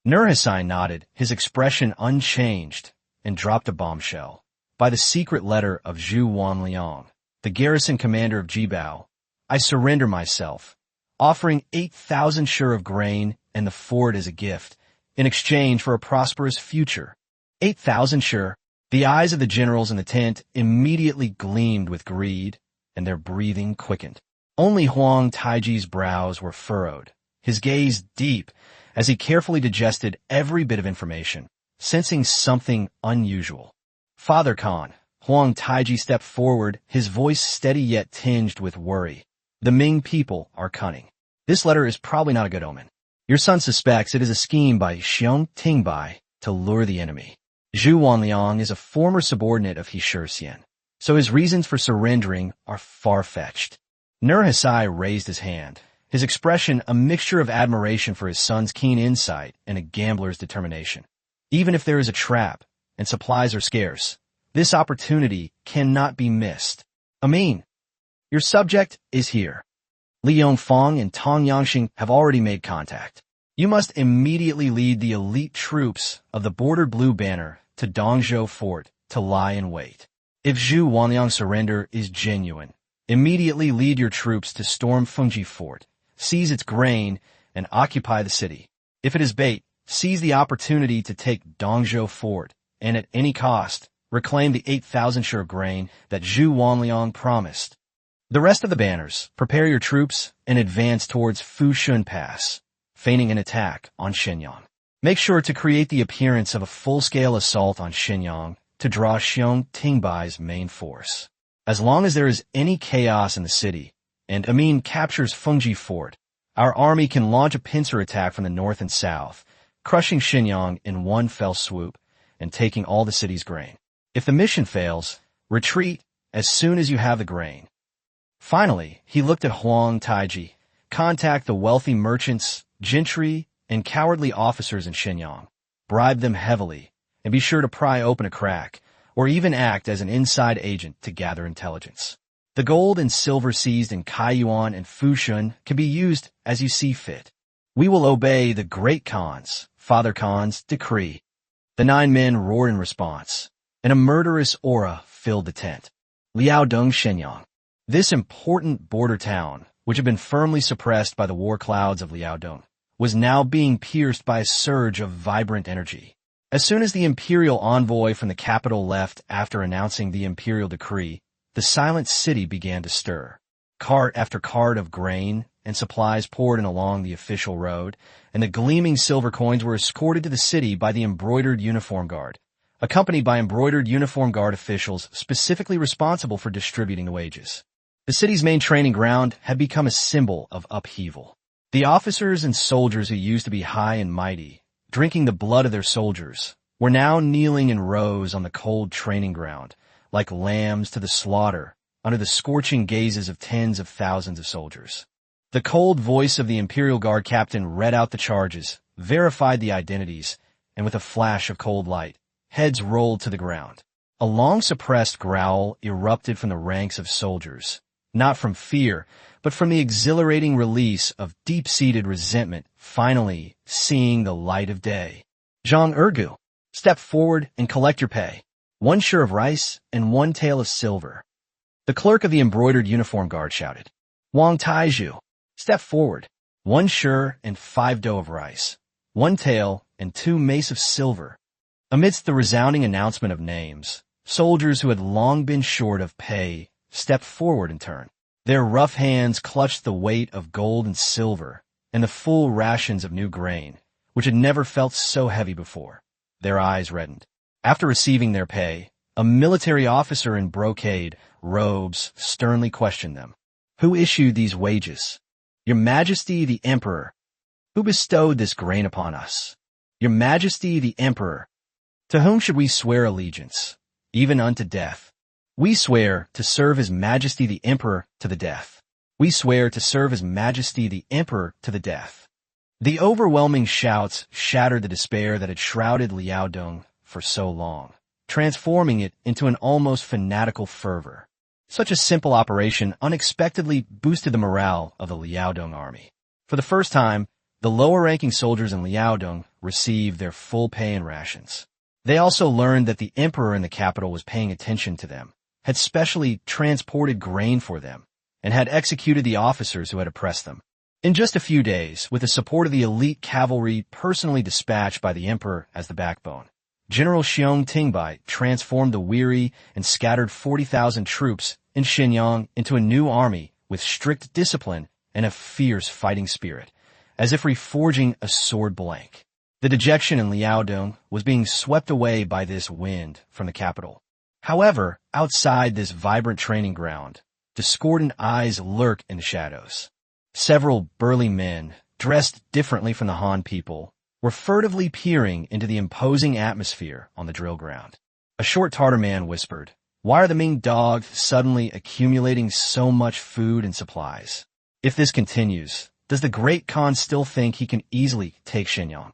Nurhasai nodded, his expression unchanged, and dropped a bombshell. By the secret letter of Zhu Wanliang, the garrison commander of Jibao, I surrender myself, offering 8,000 sure of grain and the fort as a gift, in exchange for a prosperous future. 8,000 sure. The eyes of the generals in the tent immediately gleamed with greed, and their breathing quickened. Only Huang Taiji's brows were furrowed, his gaze deep, as he carefully digested every bit of information, sensing something unusual. "Father Khan," Huang Taiji stepped forward, his voice steady yet tinged with worry. The Ming people are cunning. This letter is probably not a good omen. Your son suspects it is a scheme by Xiong Tingbai to lure the enemy. Zhu Wanliang is a former subordinate of He Shixian, so his reasons for surrendering are far-fetched. Nur Hasai raised his hand, his expression a mixture of admiration for his son's keen insight and a gambler's determination. Even if there is a trap and supplies are scarce, this opportunity cannot be missed. Amin, your subject is here. Li Yongfang and Tong Yangxing have already made contact. You must immediately lead the elite troops of the Bordered Blue Banner to Dongzhou Fort to lie in wait. If Zhu Wanliang's surrender is genuine, immediately lead your troops to storm Fengji Fort, seize its grain, and occupy the city. If it is bait, seize the opportunity to take Dongzhou Fort, and at any cost, reclaim the 8,000 share of grain that Zhu Wanliang promised. The rest of the banners, prepare your troops and advance towards Fushun Pass, feigning an attack on Shenyang. Make sure to create the appearance of a full-scale assault on Shenyang to draw Xiong Tingbai's main force. As long as there is any chaos in the city, and Amin captures Fengji Fort, our army can launch a pincer attack from the north and south, crushing Shenyang in one fell swoop and taking all the city's grain. If the mission fails, retreat as soon as you have the grain. Finally, he looked at Huang Taiji. Contact the wealthy merchants, gentry, and cowardly officers in Shenyang. Bribe them heavily, and be sure to pry open a crack, or even act as an inside agent to gather intelligence. The gold and silver seized in Kaiyuan and Fushun can be used as you see fit. We will obey the great Khan's, Father Khan's, decree. The 9 men roared in response, and a murderous aura filled the tent. Liaodong Shenyang. This important border town, which had been firmly suppressed by the war clouds of Liaodong, was now being pierced by a surge of vibrant energy. As soon as the imperial envoy from the capital left after announcing the imperial decree, the silent city began to stir. Cart after cart of grain and supplies poured in along the official road, and the gleaming silver coins were escorted to the city by the embroidered uniform guard, accompanied by embroidered uniform guard officials specifically responsible for distributing the wages. The city's main training ground had become a symbol of upheaval. The officers and soldiers who used to be high and mighty, drinking the blood of their soldiers, were now kneeling in rows on the cold training ground, like lambs to the slaughter, under the scorching gazes of tens of thousands of soldiers. The cold voice of the Imperial Guard captain read out the charges, verified the identities, and with a flash of cold light, heads rolled to the ground. A long-suppressed growl erupted from the ranks of soldiers, not from fear, but from the exhilarating release of deep-seated resentment, finally seeing the light of day. Zhang Ergu, step forward and collect your pay. 1 share of rice and 1 tael of silver. The clerk of the embroidered uniform guard shouted. Wang Taiju, step forward. 1 share and 5 dough of rice, 1 tael and 2 mace of silver. Amidst the resounding announcement of names, soldiers who had long been short of pay stepped forward in turn. Their rough hands clutched the weight of gold and silver and the full rations of new grain, which had never felt so heavy before. Their eyes reddened. After receiving their pay, a military officer in brocade robes sternly questioned them. Who issued these wages? Your Majesty the Emperor. Who bestowed this grain upon us? Your Majesty the Emperor. To whom should we swear allegiance? Even unto death. We swear to serve His Majesty the Emperor to the death. We swear to serve His Majesty the Emperor to the death. The overwhelming shouts shattered the despair that had shrouded Liaodong for so long, transforming it into an almost fanatical fervor. Such a simple operation unexpectedly boosted the morale of the Liaodong army. For the first time, the lower-ranking soldiers in Liaodong received their full pay and rations. They also learned that the emperor in the capital was paying attention to them, had specially transported grain for them, and had executed the officers who had oppressed them. In just a few days, with the support of the elite cavalry personally dispatched by the emperor as the backbone, General Xiong Tingbai transformed the weary and scattered 40,000 troops in Shenyang into a new army with strict discipline and a fierce fighting spirit, as if reforging a sword blank. The dejection in Liaodong was being swept away by this wind from the capital. However, outside this vibrant training ground, discordant eyes lurk in the shadows. Several burly men, dressed differently from the Han people, were furtively peering into the imposing atmosphere on the drill ground. A short Tartar man whispered, "Why are the Ming dogs suddenly accumulating so much food and supplies? If this continues, does the Great Khan still think he can easily take Shenyang?"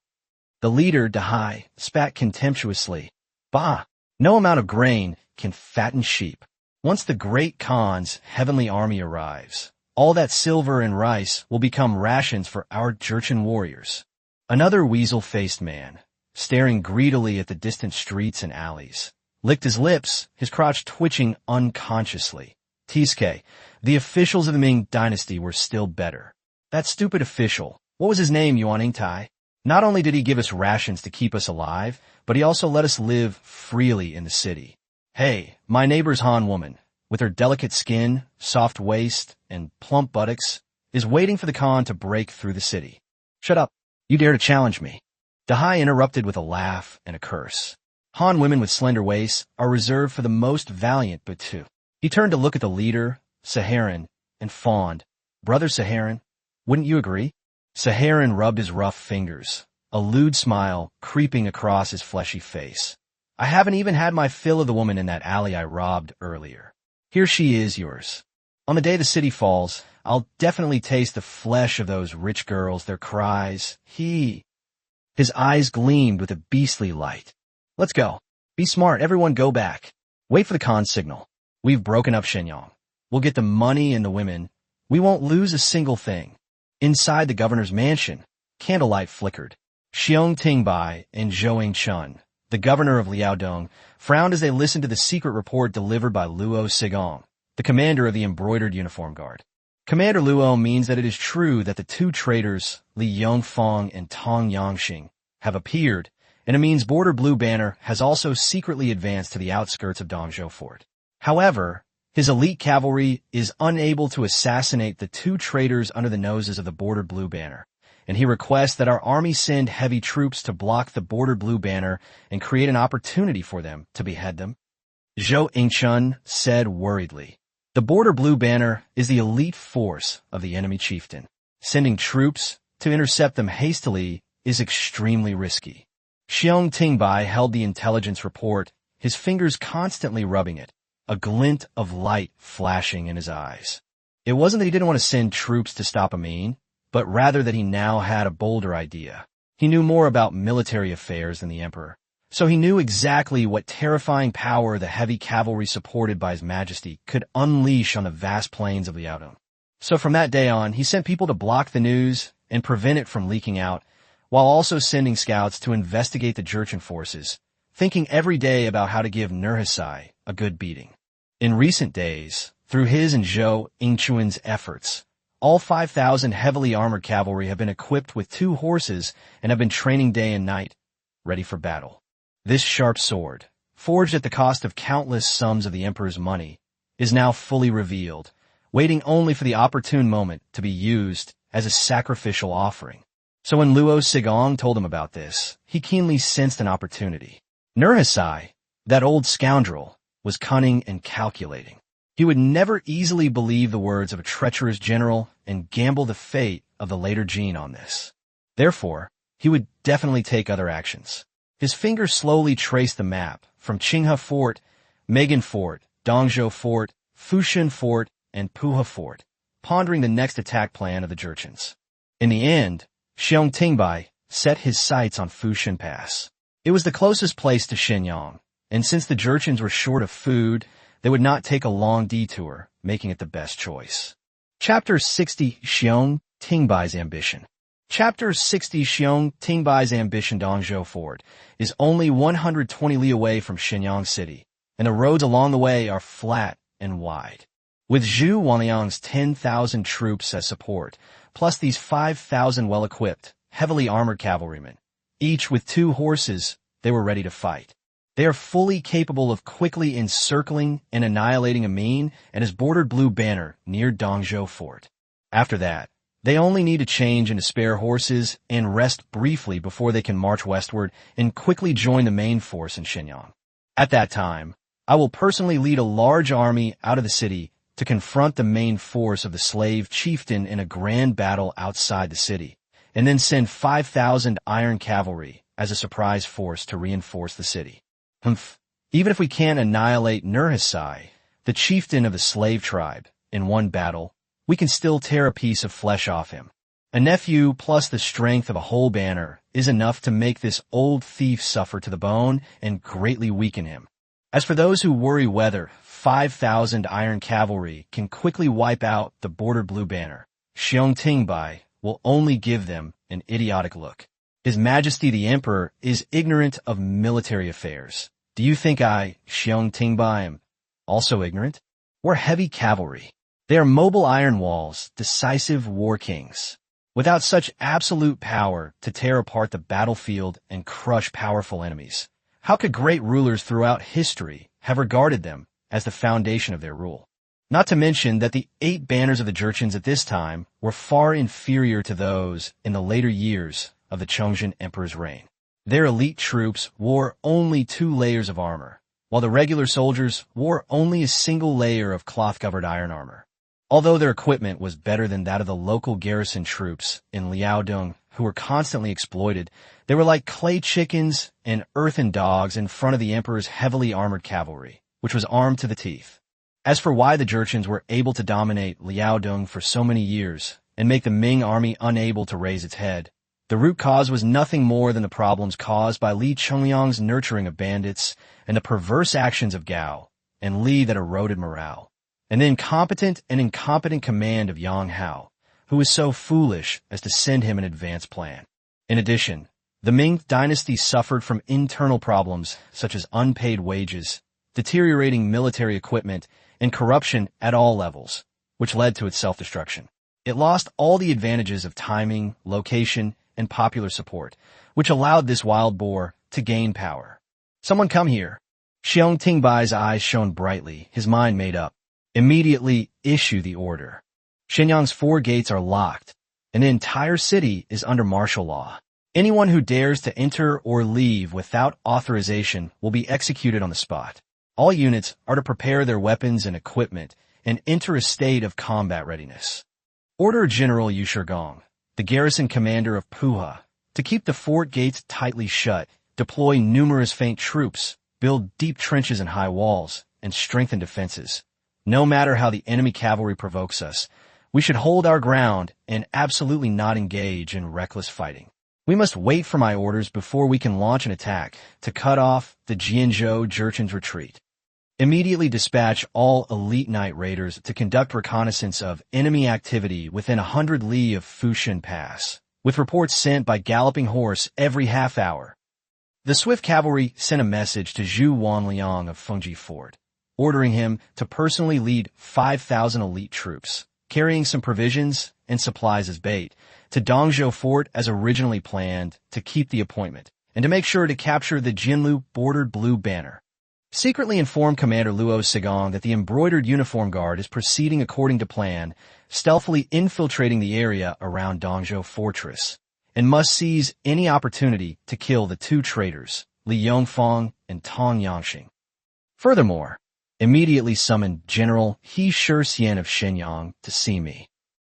The leader, Dahai, spat contemptuously. "Bah! No amount of grain can fatten sheep. Once the Great Khan's heavenly army arrives, all that silver and rice will become rations for our Jurchen warriors." Another weasel-faced man, staring greedily at the distant streets and alleys, licked his lips, his crotch twitching unconsciously. Tiske, the officials of the Ming dynasty were still better. That stupid official, what was his name, Yuan Ingtai? Not only did he give us rations to keep us alive, but he also let us live freely in the city. Hey, my neighbor's Han woman, with her delicate skin, soft waist, and plump buttocks, is waiting for the Khan to break through the city. Shut up. You dare to challenge me? Dahai interrupted with a laugh and a curse. Han women with slender waists are reserved for the most valiant but two. He turned to look at the leader, Saharan, and fawned. Brother Saharan, wouldn't you agree? Saharan rubbed his rough fingers, a lewd smile creeping across his fleshy face. I haven't even had my fill of the woman in that alley I robbed earlier. Here she is, yours. On the day the city falls, I'll definitely taste the flesh of those rich girls, their cries. His eyes gleamed with a beastly light. Let's go. Be smart, everyone go back. Wait for the Khan's signal. We've broken up Shenyang. We'll get the money and the women. We won't lose a single thing. Inside the governor's mansion, candlelight flickered. Xiong Tingbai and Zhou Chun, the governor of Liaodong, frowned as they listened to the secret report delivered by Luo Sigong, the commander of the embroidered uniform guard. Commander Luo means that it is true that the two traitors, Li Yongfang and Tong Yangxing, have appeared, and it means Border Blue Banner has also secretly advanced to the outskirts of Dongzhou Fort. However, his elite cavalry is unable to assassinate the two traitors under the noses of the Border Blue Banner, and he requests that our army send heavy troops to block the Border Blue Banner and create an opportunity for them to behead them. Zhou Ingchun said worriedly, "The Border Blue Banner is the elite force of the enemy chieftain. Sending troops to intercept them hastily is extremely risky." Xiong Tingbai held the intelligence report, his fingers constantly rubbing it, a glint of light flashing in his eyes. It wasn't that he didn't want to send troops to stop Amin, but rather that he now had a bolder idea. He knew more about military affairs than the emperor, so he knew exactly what terrifying power the heavy cavalry supported by His Majesty could unleash on the vast plains of Liaodong. So from that day on, he sent people to block the news and prevent it from leaking out, while also sending scouts to investigate the Jurchen forces, thinking every day about how to give Nurhaci a good beating. In recent days, through his and Zhou Ingchun's efforts, all 5,000 heavily armored cavalry have been equipped with 2 horses and have been training day and night, ready for battle. This sharp sword, forged at the cost of countless sums of the emperor's money, is now fully revealed, waiting only for the opportune moment to be used as a sacrificial offering. So when Luo Sigong told him about this, he keenly sensed an opportunity. Nurhaci, that old scoundrel, was cunning and calculating. He would never easily believe the words of a treacherous general and gamble the fate of the later Jin on this. Therefore, he would definitely take other actions. His fingers slowly traced the map from Qinghe Fort, Megan Fort, Dongzhou Fort, Fushun Fort, and Puha Fort, pondering the next attack plan of the Jurchens. In the end, Xiong Tingbai set his sights on Fushun Pass. It was the closest place to Shenyang, and since the Jurchens were short of food, they would not take a long detour, making it the best choice. Chapter 60 Xiong Tingbai's Ambition. Chapter 60 Xiong Tingbai's Ambition. Dongzhou Fort is only 120 li away from Shenyang City, and the roads along the way are flat and wide. With Zhu Wanliang's 10,000 troops as support, plus these 5,000 well-equipped, heavily armored cavalrymen, each with 2 horses, they were ready to fight. They are fully capable of quickly encircling and annihilating Amin and his bordered blue banner near Dongzhou Fort. After that, they only need to change into spare horses and rest briefly before they can march westward and quickly join the main force in Shenyang. At that time, I will personally lead a large army out of the city to confront the main force of the slave chieftain in a grand battle outside the city, and then send 5,000 iron cavalry as a surprise force to reinforce the city. Humph. Even if we can't annihilate Nurhasai, the chieftain of the slave tribe, in one battle, we can still tear a piece of flesh off him. A nephew plus the strength of a whole banner is enough to make this old thief suffer to the bone and greatly weaken him. As for those who worry whether 5,000 iron cavalry can quickly wipe out the bordered blue banner, Xiong Tingbai will only give them an idiotic look. His Majesty the Emperor is ignorant of military affairs. Do you think I, Xiong Tingbai, am also ignorant? We're heavy cavalry. They are mobile iron walls, decisive war kings. Without such absolute power to tear apart the battlefield and crush powerful enemies, how could great rulers throughout history have regarded them as the foundation of their rule? Not to mention that the 8 banners of the Jurchens at this time were far inferior to those in the later years of the Chongzhen Emperor's reign. Their elite troops wore only 2 layers of armor, while the regular soldiers wore only a single layer of cloth-covered iron armor. Although their equipment was better than that of the local garrison troops in Liaodong, who were constantly exploited, they were like clay chickens and earthen dogs in front of the emperor's heavily armored cavalry, which was armed to the teeth. As for why the Jurchens were able to dominate Liaodong for so many years and make the Ming army unable to raise its head, the root cause was nothing more than the problems caused by Li Chongliang's nurturing of bandits and the perverse actions of Gao and Li that eroded morale, and the incompetent command of Yang Hao, who was so foolish as to send him an advance plan. In addition, the Ming dynasty suffered from internal problems such as unpaid wages, deteriorating military equipment, and corruption at all levels, which led to its self-destruction. It lost all the advantages of timing, location, and popular support, which allowed this wild boar to gain power. Someone come here. Xiong Tingbai's eyes shone brightly, his mind made up. Immediately issue the order. Shenyang's 4 gates are locked, and the entire city is under martial law. Anyone who dares to enter or leave without authorization will be executed on the spot. All units are to prepare their weapons and equipment and enter a state of combat readiness. Order General Yu Shigong, the garrison commander of Puha, to keep the fort gates tightly shut, deploy numerous feint troops, build deep trenches and high walls, and strengthen defenses. No matter how the enemy cavalry provokes us, we should hold our ground and absolutely not engage in reckless fighting. We must wait for my orders before we can launch an attack to cut off the Jianzhou Jurchen's retreat. Immediately dispatch all elite night raiders to conduct reconnaissance of enemy activity within 100 li of Fushan Pass, with reports sent by galloping horse every half hour. The swift cavalry sent a message to Zhu Wanliang of Fengji Fort, ordering him to personally lead 5,000 elite troops, carrying some provisions and supplies as bait, to Dongzhou Fort as originally planned to keep the appointment, and to make sure to capture the Jinlu bordered blue banner. Secretly inform Commander Luo Sigong that the embroidered uniform guard is proceeding according to plan, stealthily infiltrating the area around Dongzhou Fortress, and must seize any opportunity to kill the 2 traitors, Li Yongfang and Tong Yangxing. Furthermore, immediately summon General He Shixian of Shenyang to see me.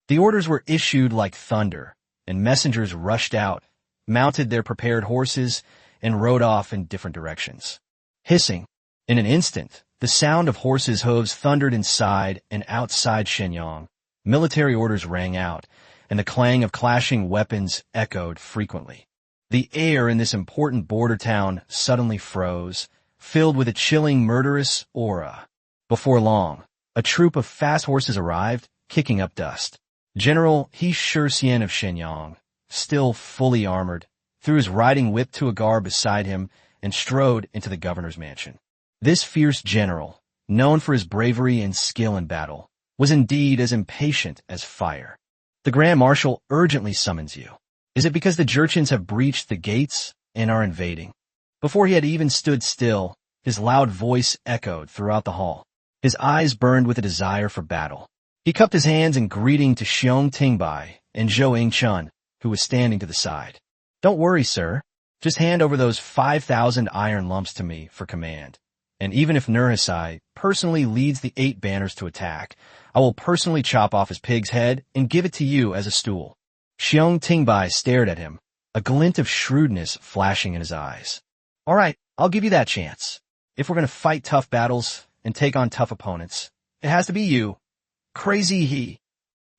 The orders were issued like thunder, and messengers rushed out, mounted their prepared horses, and rode off in different directions. Hissing, in an instant, the sound of horses' hooves thundered inside and outside Shenyang. Military orders rang out, and the clang of clashing weapons echoed frequently. The air in this important border town suddenly froze, filled with a chilling, murderous aura. Before long, a troop of fast horses arrived, kicking up dust. General He Shixian of Shenyang, still fully armored, threw his riding whip to a guard beside him and strode into the governor's mansion. This fierce general, known for his bravery and skill in battle, was indeed as impatient as fire. The Grand Marshal urgently summons you. Is it because the Jurchens have breached the gates and are invading? Before he had even stood still, his loud voice echoed throughout the hall. His eyes burned with a desire for battle. He cupped his hands in greeting to Xiong Tingbai and Zhou Yingchun, who was standing to the side. Don't worry, sir. Just hand over those 5,000 iron lumps to me for command. And even if Nurhaci personally leads the 8 banners to attack, I will personally chop off his pig's head and give it to you as a stool. Xiong Tingbai stared at him, a glint of shrewdness flashing in his eyes. All right, I'll give you that chance. If we're going to fight tough battles and take on tough opponents, it has to be you. Crazy he.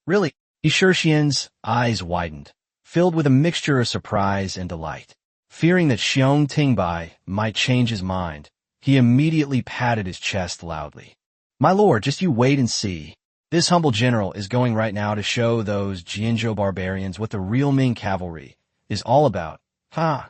Really? Yi Shixian's eyes widened, filled with a mixture of surprise and delight. Fearing that Xiong Tingbai might change his mind, he immediately patted his chest loudly. My lord, just you wait and see. This humble general is going right now to show those Jianzhou barbarians what the real Ming cavalry is all about. Ha!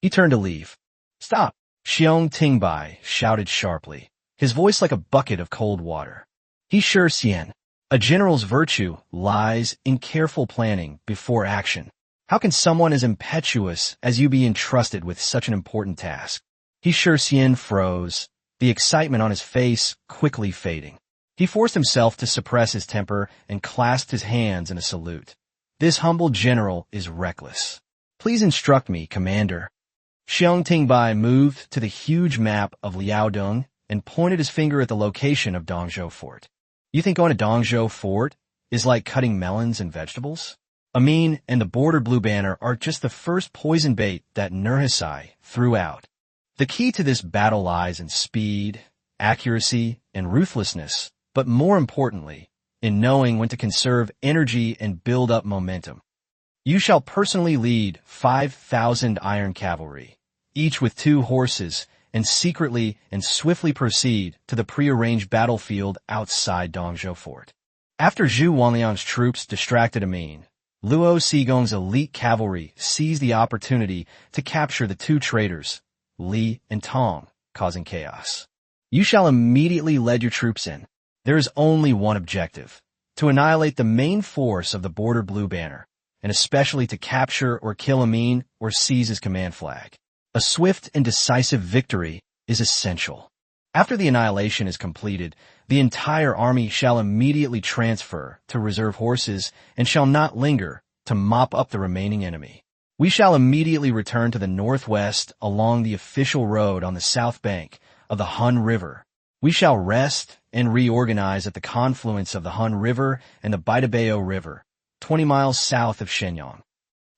He turned to leave. Stop! Xiong Tingbai shouted sharply, his voice like a bucket of cold water. Yi Shixian, a general's virtue lies in careful planning before action. How can someone as impetuous as you be entrusted with such an important task? Yi Shixian froze, the excitement on his face quickly fading. He forced himself to suppress his temper and clasped his hands in a salute. This humble general is reckless. Please instruct me, Commander. Xiong Tingbai moved to the huge map of Liaodong and pointed his finger at the location of Dongzhou Fort. You think going to Dongzhou Fort is like cutting melons and vegetables? Amin and the Border Blue Banner are just the first poison bait that Nurhaci threw out. The key to this battle lies in speed, accuracy, and ruthlessness, but more importantly, in knowing when to conserve energy and build up momentum. You shall personally lead 5,000 iron cavalry, each with 2 horses, and secretly and swiftly proceed to the prearranged battlefield outside Dongzhou Fort. After Zhu Wanliang's troops distracted Amin, Luo Sigong's elite cavalry seized the opportunity to capture the 2 traitors, Li and Tong, causing chaos. You shall immediately lead your troops in. There is only one objective, to annihilate the main force of the Border Blue Banner, and especially to capture or kill Amin or seize his command flag. A swift and decisive victory is essential. After the annihilation is completed, the entire army shall immediately transfer to reserve horses and shall not linger to mop up the remaining enemy. We shall immediately return to the northwest along the official road on the south bank of the Hun River. We shall rest and reorganize at the confluence of the Hun River and the Baitabao River, 20 miles south of Shenyang.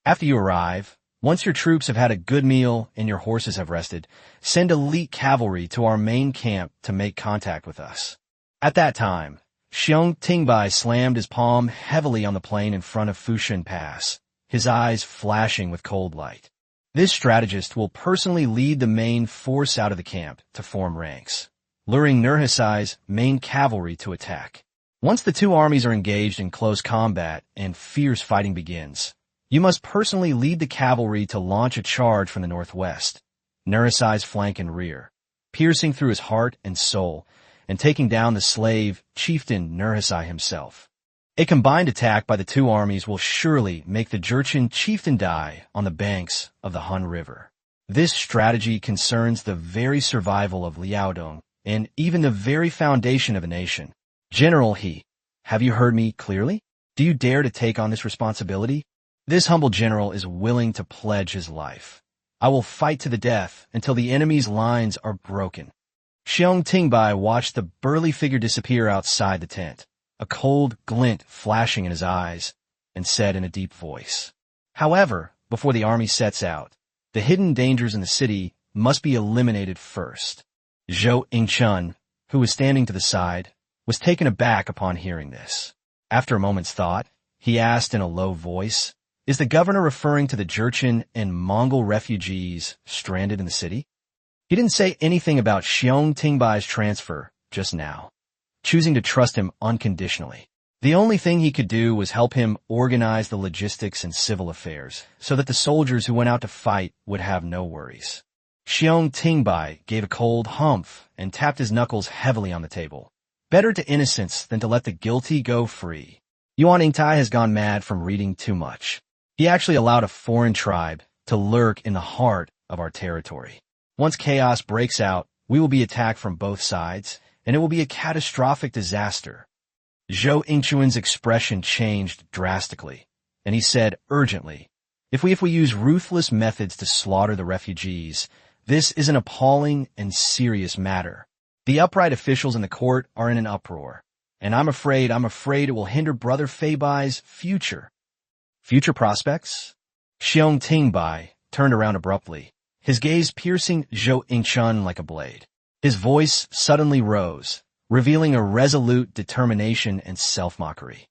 After you arrive, once your troops have had a good meal and your horses have rested, send elite cavalry to our main camp to make contact with us. At that time, Xiong Tingbai slammed his palm heavily on the plain in front of Fushan Pass, his eyes flashing with cold light. This strategist will personally lead the main force out of the camp to form ranks, luring Nurhaci's main cavalry to attack. Once the 2 armies are engaged in close combat and fierce fighting begins, you must personally lead the cavalry to launch a charge from the northwest, Nurhaci's flank and rear, piercing through his heart and soul and taking down the slave chieftain Nurhaci himself. A combined attack by the 2 armies will surely make the Jurchen chieftain die on the banks of the Hun River. This strategy concerns the very survival of Liaodong and even the very foundation of a nation. General He, have you heard me clearly? Do you dare to take on this responsibility? This humble general is willing to pledge his life. I will fight to the death until the enemy's lines are broken. Xiong Tingbai watched the burly figure disappear outside the tent, a cold glint flashing in his eyes, and said in a deep voice, however, before the army sets out, the hidden dangers in the city must be eliminated first. Zhou Yingchun, who was standing to the side, was taken aback upon hearing this. After a moment's thought, he asked in a low voice, is the governor referring to the Jurchen and Mongol refugees stranded in the city? He didn't say anything about Xiong Tingbai's transfer just now, choosing to trust him unconditionally. The only thing he could do was help him organize the logistics and civil affairs so that the soldiers who went out to fight would have no worries. Xiong Tingbai gave a cold humph and tapped his knuckles heavily on the table. Better to innocence than to let the guilty go free. Yuan Yingtai has gone mad from reading too much. He actually allowed a foreign tribe to lurk in the heart of our territory. Once chaos breaks out, we will be attacked from both sides, and it will be a catastrophic disaster. Zhou Yingchuan's expression changed drastically, and he said urgently, if we use ruthless methods to slaughter the refugees, This is an appalling and serious matter. The upright officials in the court are in an uproar, and I'm afraid it will hinder Brother Feibai's future. Future prospects? Xiong Tingbai turned around abruptly, his gaze piercing Zhou Yingchun like a blade. His voice suddenly rose, revealing a resolute determination and self-mockery.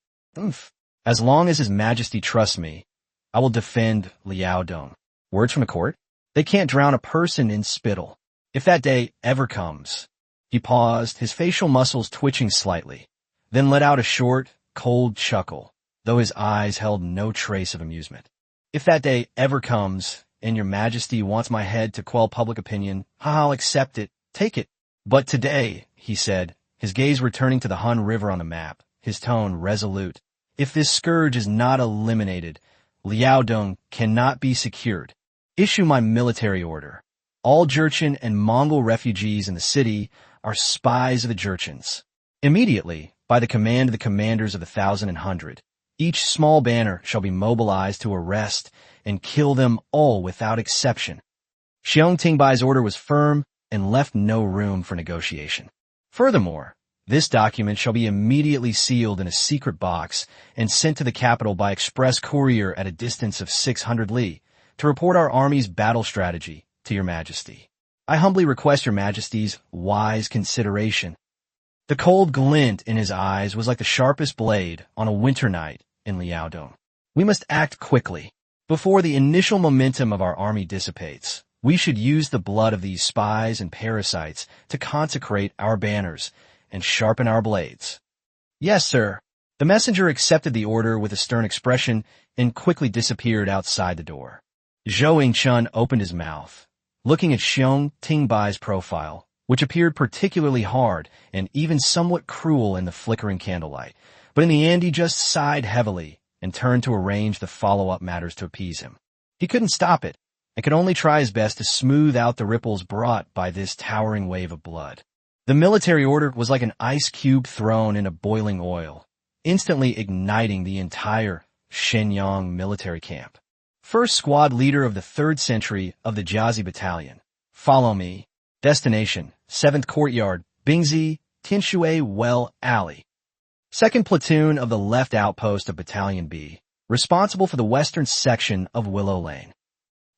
As long as His Majesty trusts me, I will defend Liao Dong. Words from the court? They can't drown a person in spittle. If that day ever comes. He paused, his facial muscles twitching slightly, then let out a short, cold chuckle, though his eyes held no trace of amusement. If that day ever comes, and Your Majesty wants my head to quell public opinion, I'll accept it, take it. But today, he said, his gaze returning to the Han River on the map, his tone resolute, if this scourge is not eliminated, Liao Dong cannot be secured. Issue my military order. All Jurchen and Mongol refugees in the city are spies of the Jurchens. Immediately, by the command of the commanders of the 1,000 and 100, each small banner shall be mobilized to arrest and kill them all without exception. Xiong Tingbai's order was firm and left no room for negotiation. Furthermore, this document shall be immediately sealed in a secret box and sent to the capital by express courier at a distance of 600 li to report our army's battle strategy to Your Majesty. I humbly request Your Majesty's wise consideration. The cold glint in his eyes was like the sharpest blade on a winter night in Liaodong. We must act quickly. Before the initial momentum of our army dissipates, we should use the blood of these spies and parasites to consecrate our banners and sharpen our blades. Yes, sir. The messenger accepted the order with a stern expression and quickly disappeared outside the door. Zhou Yingchun opened his mouth, looking at Xiong Tingbai's profile, which appeared particularly hard and even somewhat cruel in the flickering candlelight. But in the end he just sighed heavily and turned to arrange the follow-up matters to appease him. He couldn't stop it, and could only try his best to smooth out the ripples brought by this towering wave of blood. The military order was like an ice cube thrown into boiling oil, instantly igniting the entire Shenyang military camp. First squad leader of the 3rd century of the Jiazi Battalion. Follow me. Destination, 7th Courtyard, Bingzi, Tinshui Well Alley. 2nd Platoon of the left outpost of Battalion B, responsible for the western section of Willow Lane.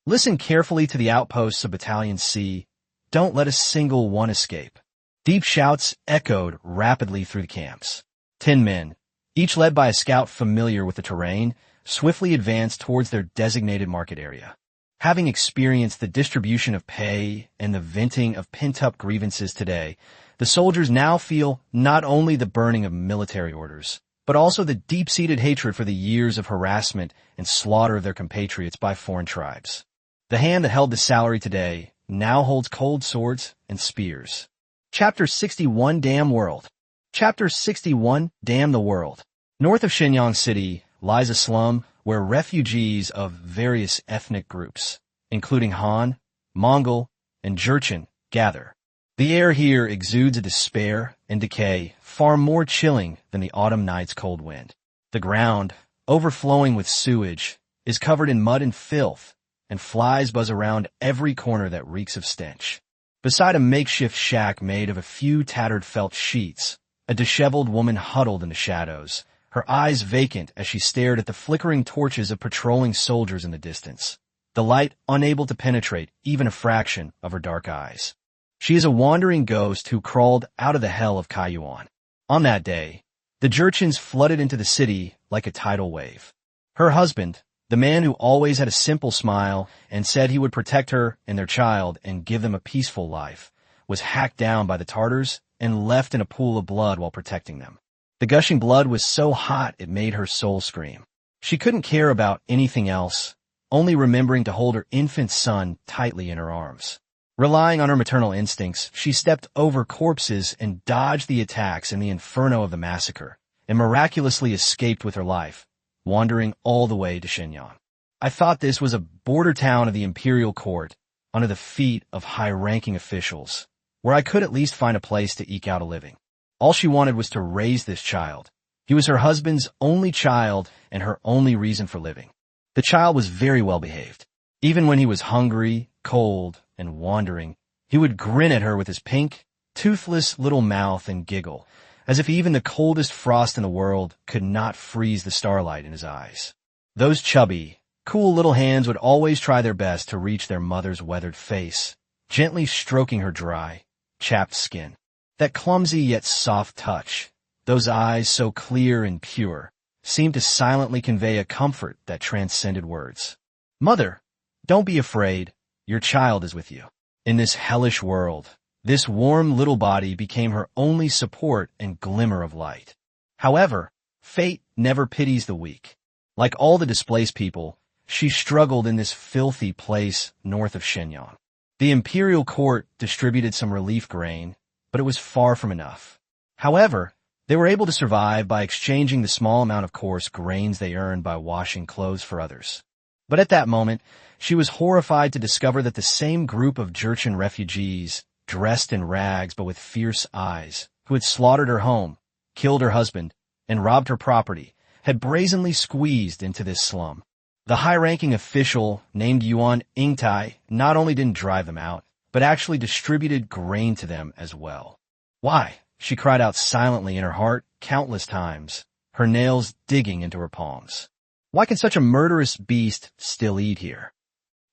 Listen carefully to the outposts of Battalion C. Don't let a single one escape. Deep shouts echoed rapidly through the camps. 10 men, each led by a scout familiar with the terrain, swiftly advanced towards their designated market area. Having experienced the distribution of pay and the venting of pent-up grievances today, the soldiers now feel not only the burning of military orders, but also the deep-seated hatred for the years of harassment and slaughter of their compatriots by foreign tribes. The hand that held the salary today now holds cold swords and spears. Chapter 61, Damn World. Chapter 61, Damn the World. North of Shenyang City lies a slum where refugees of various ethnic groups, including Han, Mongol, and Jurchen, gather. The air here exudes a despair and decay far more chilling than the autumn night's cold wind. The ground, overflowing with sewage, is covered in mud and filth, and flies buzz around every corner that reeks of stench. Beside a makeshift shack made of a few tattered felt sheets, a disheveled woman huddled in the shadows, her eyes vacant as she stared at the flickering torches of patrolling soldiers in the distance, the light unable to penetrate even a fraction of her dark eyes. She is a wandering ghost who crawled out of the hell of Kaiyuan. On that day, the Jurchens flooded into the city like a tidal wave. Her husband, the man who always had a simple smile and said he would protect her and their child and give them a peaceful life, was hacked down by the Tartars and left in a pool of blood while protecting them. The gushing blood was so hot it made her soul scream. She couldn't care about anything else, only remembering to hold her infant son tightly in her arms. Relying on her maternal instincts, she stepped over corpses and dodged the attacks in the inferno of the massacre, and miraculously escaped with her life, wandering all the way to Shenyang. I thought this was a border town of the imperial court, under the feet of high-ranking officials, where I could at least find a place to eke out a living. All she wanted was to raise this child. He was her husband's only child and her only reason for living. The child was very well behaved. Even when he was hungry, cold, and wandering, he would grin at her with his pink, toothless little mouth and giggle, as if even the coldest frost in the world could not freeze the starlight in his eyes. Those chubby, cool little hands would always try their best to reach their mother's weathered face, gently stroking her dry, chapped skin. That clumsy yet soft touch, those eyes so clear and pure, seemed to silently convey a comfort that transcended words. "Mother, don't be afraid. Your child is with you." In this hellish world, this warm little body became her only support and glimmer of light. However, fate never pities the weak. Like all the displaced people, she struggled in this filthy place north of Shenyang. The imperial court distributed some relief grain, but it was far from enough. However, they were able to survive by exchanging the small amount of coarse grains they earned by washing clothes for others. But at that moment, she was horrified to discover that the same group of Jurchen refugees, dressed in rags but with fierce eyes, who had slaughtered her home, killed her husband, and robbed her property, had brazenly squeezed into this slum. The high-ranking official, named Yuan Ingtai, not only didn't drive them out, but actually distributed grain to them as well. "Why?" she cried out silently in her heart countless times, her nails digging into her palms. "Why can such a murderous beast still eat here?"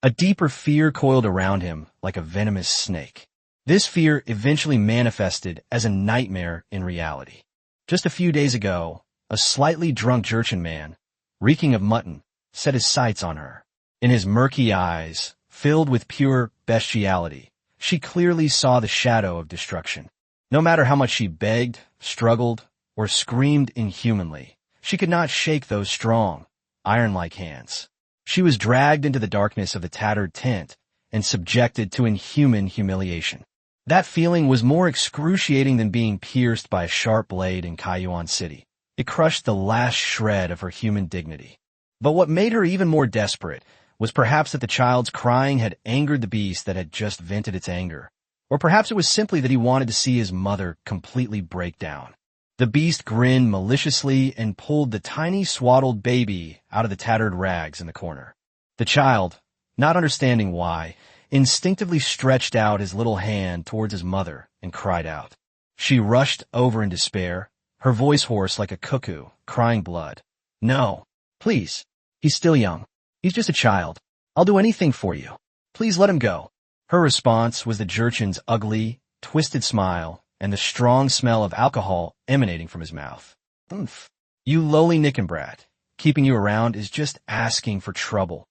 A deeper fear coiled around him like a venomous snake. This fear eventually manifested as a nightmare in reality. Just a few days ago, a slightly drunk Jurchen man, reeking of mutton, set his sights on her. In his murky eyes, filled with pure bestiality, she clearly saw the shadow of destruction. No matter how much she begged, struggled, or screamed inhumanly, she could not shake those strong, iron-like hands. She was dragged into the darkness of the tattered tent and subjected to inhuman humiliation. That feeling was more excruciating than being pierced by a sharp blade in Kaiyuan City. It crushed the last shred of her human dignity. But what made her even more desperate was perhaps that the child's crying had angered the beast that had just vented its anger. Or perhaps it was simply that he wanted to see his mother completely break down. The beast grinned maliciously and pulled the tiny swaddled baby out of the tattered rags in the corner. The child, not understanding why, instinctively stretched out his little hand towards his mother and cried out. She rushed over in despair, her voice hoarse like a cuckoo, crying blood. "No, please. He's still young. He's just a child. I'll do anything for you. Please let him go." Her response was the Jurchen's ugly, twisted smile and the strong smell of alcohol emanating from his mouth. "Oomph. You lowly Nickenbrat. Keeping you around is just asking for trouble."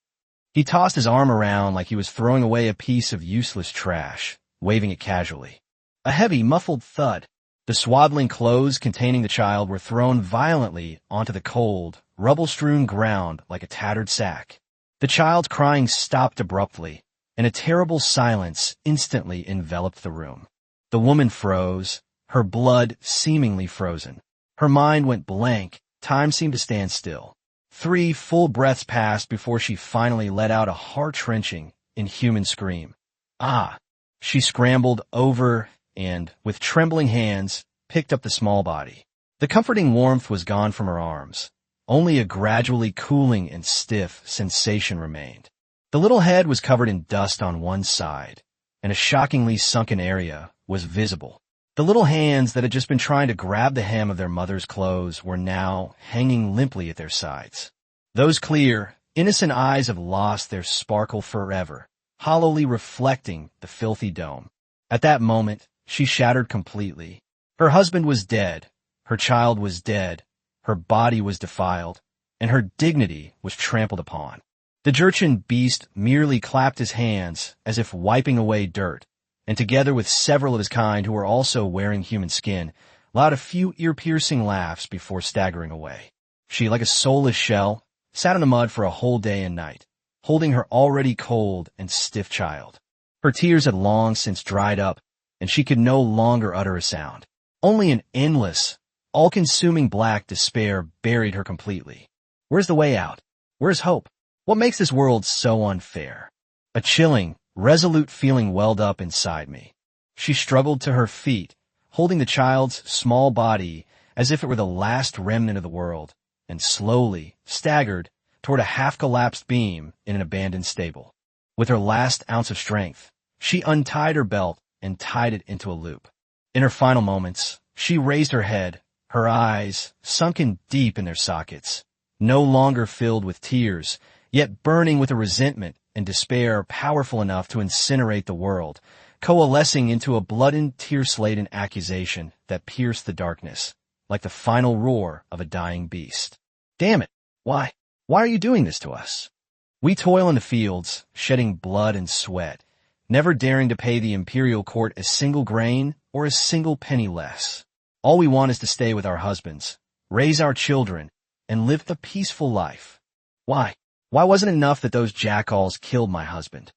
He tossed his arm around like he was throwing away a piece of useless trash, waving it casually. A heavy, muffled thud. The swaddling clothes containing the child were thrown violently onto the cold, rubble-strewn ground like a tattered sack. The child's crying stopped abruptly, and a terrible silence instantly enveloped the room. The woman froze, her blood seemingly frozen. Her mind went blank, time seemed to stand still. 3 full breaths passed before she finally let out a heart-wrenching, inhuman scream. "Ah!" She scrambled over and, with trembling hands, picked up the small body. The comforting warmth was gone from her arms. Only a gradually cooling and stiff sensation remained. The little head was covered in dust on one side, and a shockingly sunken area was visible. The little hands that had just been trying to grab the hem of their mother's clothes were now hanging limply at their sides. Those clear, innocent eyes have lost their sparkle forever, hollowly reflecting the filthy dome. At that moment, she shattered completely. Her husband was dead, her child was dead, her body was defiled, and her dignity was trampled upon. The Jurchen beast merely clapped his hands as if wiping away dirt, and together with several of his kind who were also wearing human skin, allowed a few ear-piercing laughs before staggering away. She, like a soulless shell, sat in the mud for a whole day and night, holding her already cold and stiff child. Her tears had long since dried up, and she could no longer utter a sound. Only an endless, all-consuming black despair buried her completely. Where's the way out? Where's hope? What makes this world so unfair? A chilling, resolute feeling welled up inside me. She struggled to her feet, holding the child's small body as if it were the last remnant of the world, and slowly staggered toward a half-collapsed beam in an abandoned stable. With her last ounce of strength, She untied her belt and tied it into a loop. In her final moments, she raised her head, her eyes sunken deep in their sockets, no longer filled with tears, yet burning with a resentment and despair powerful enough to incinerate the world, coalescing into a blood and tear-laden accusation that pierced the darkness, like the final roar of a dying beast. Damn it! Why? Why are you doing this to us? We toil in the fields, shedding blood and sweat, never daring to pay the imperial court a single grain or a single penny less. All we want is to stay with our husbands, raise our children, and live a peaceful life. Why? Why wasn't it enough that those jackals killed my husband?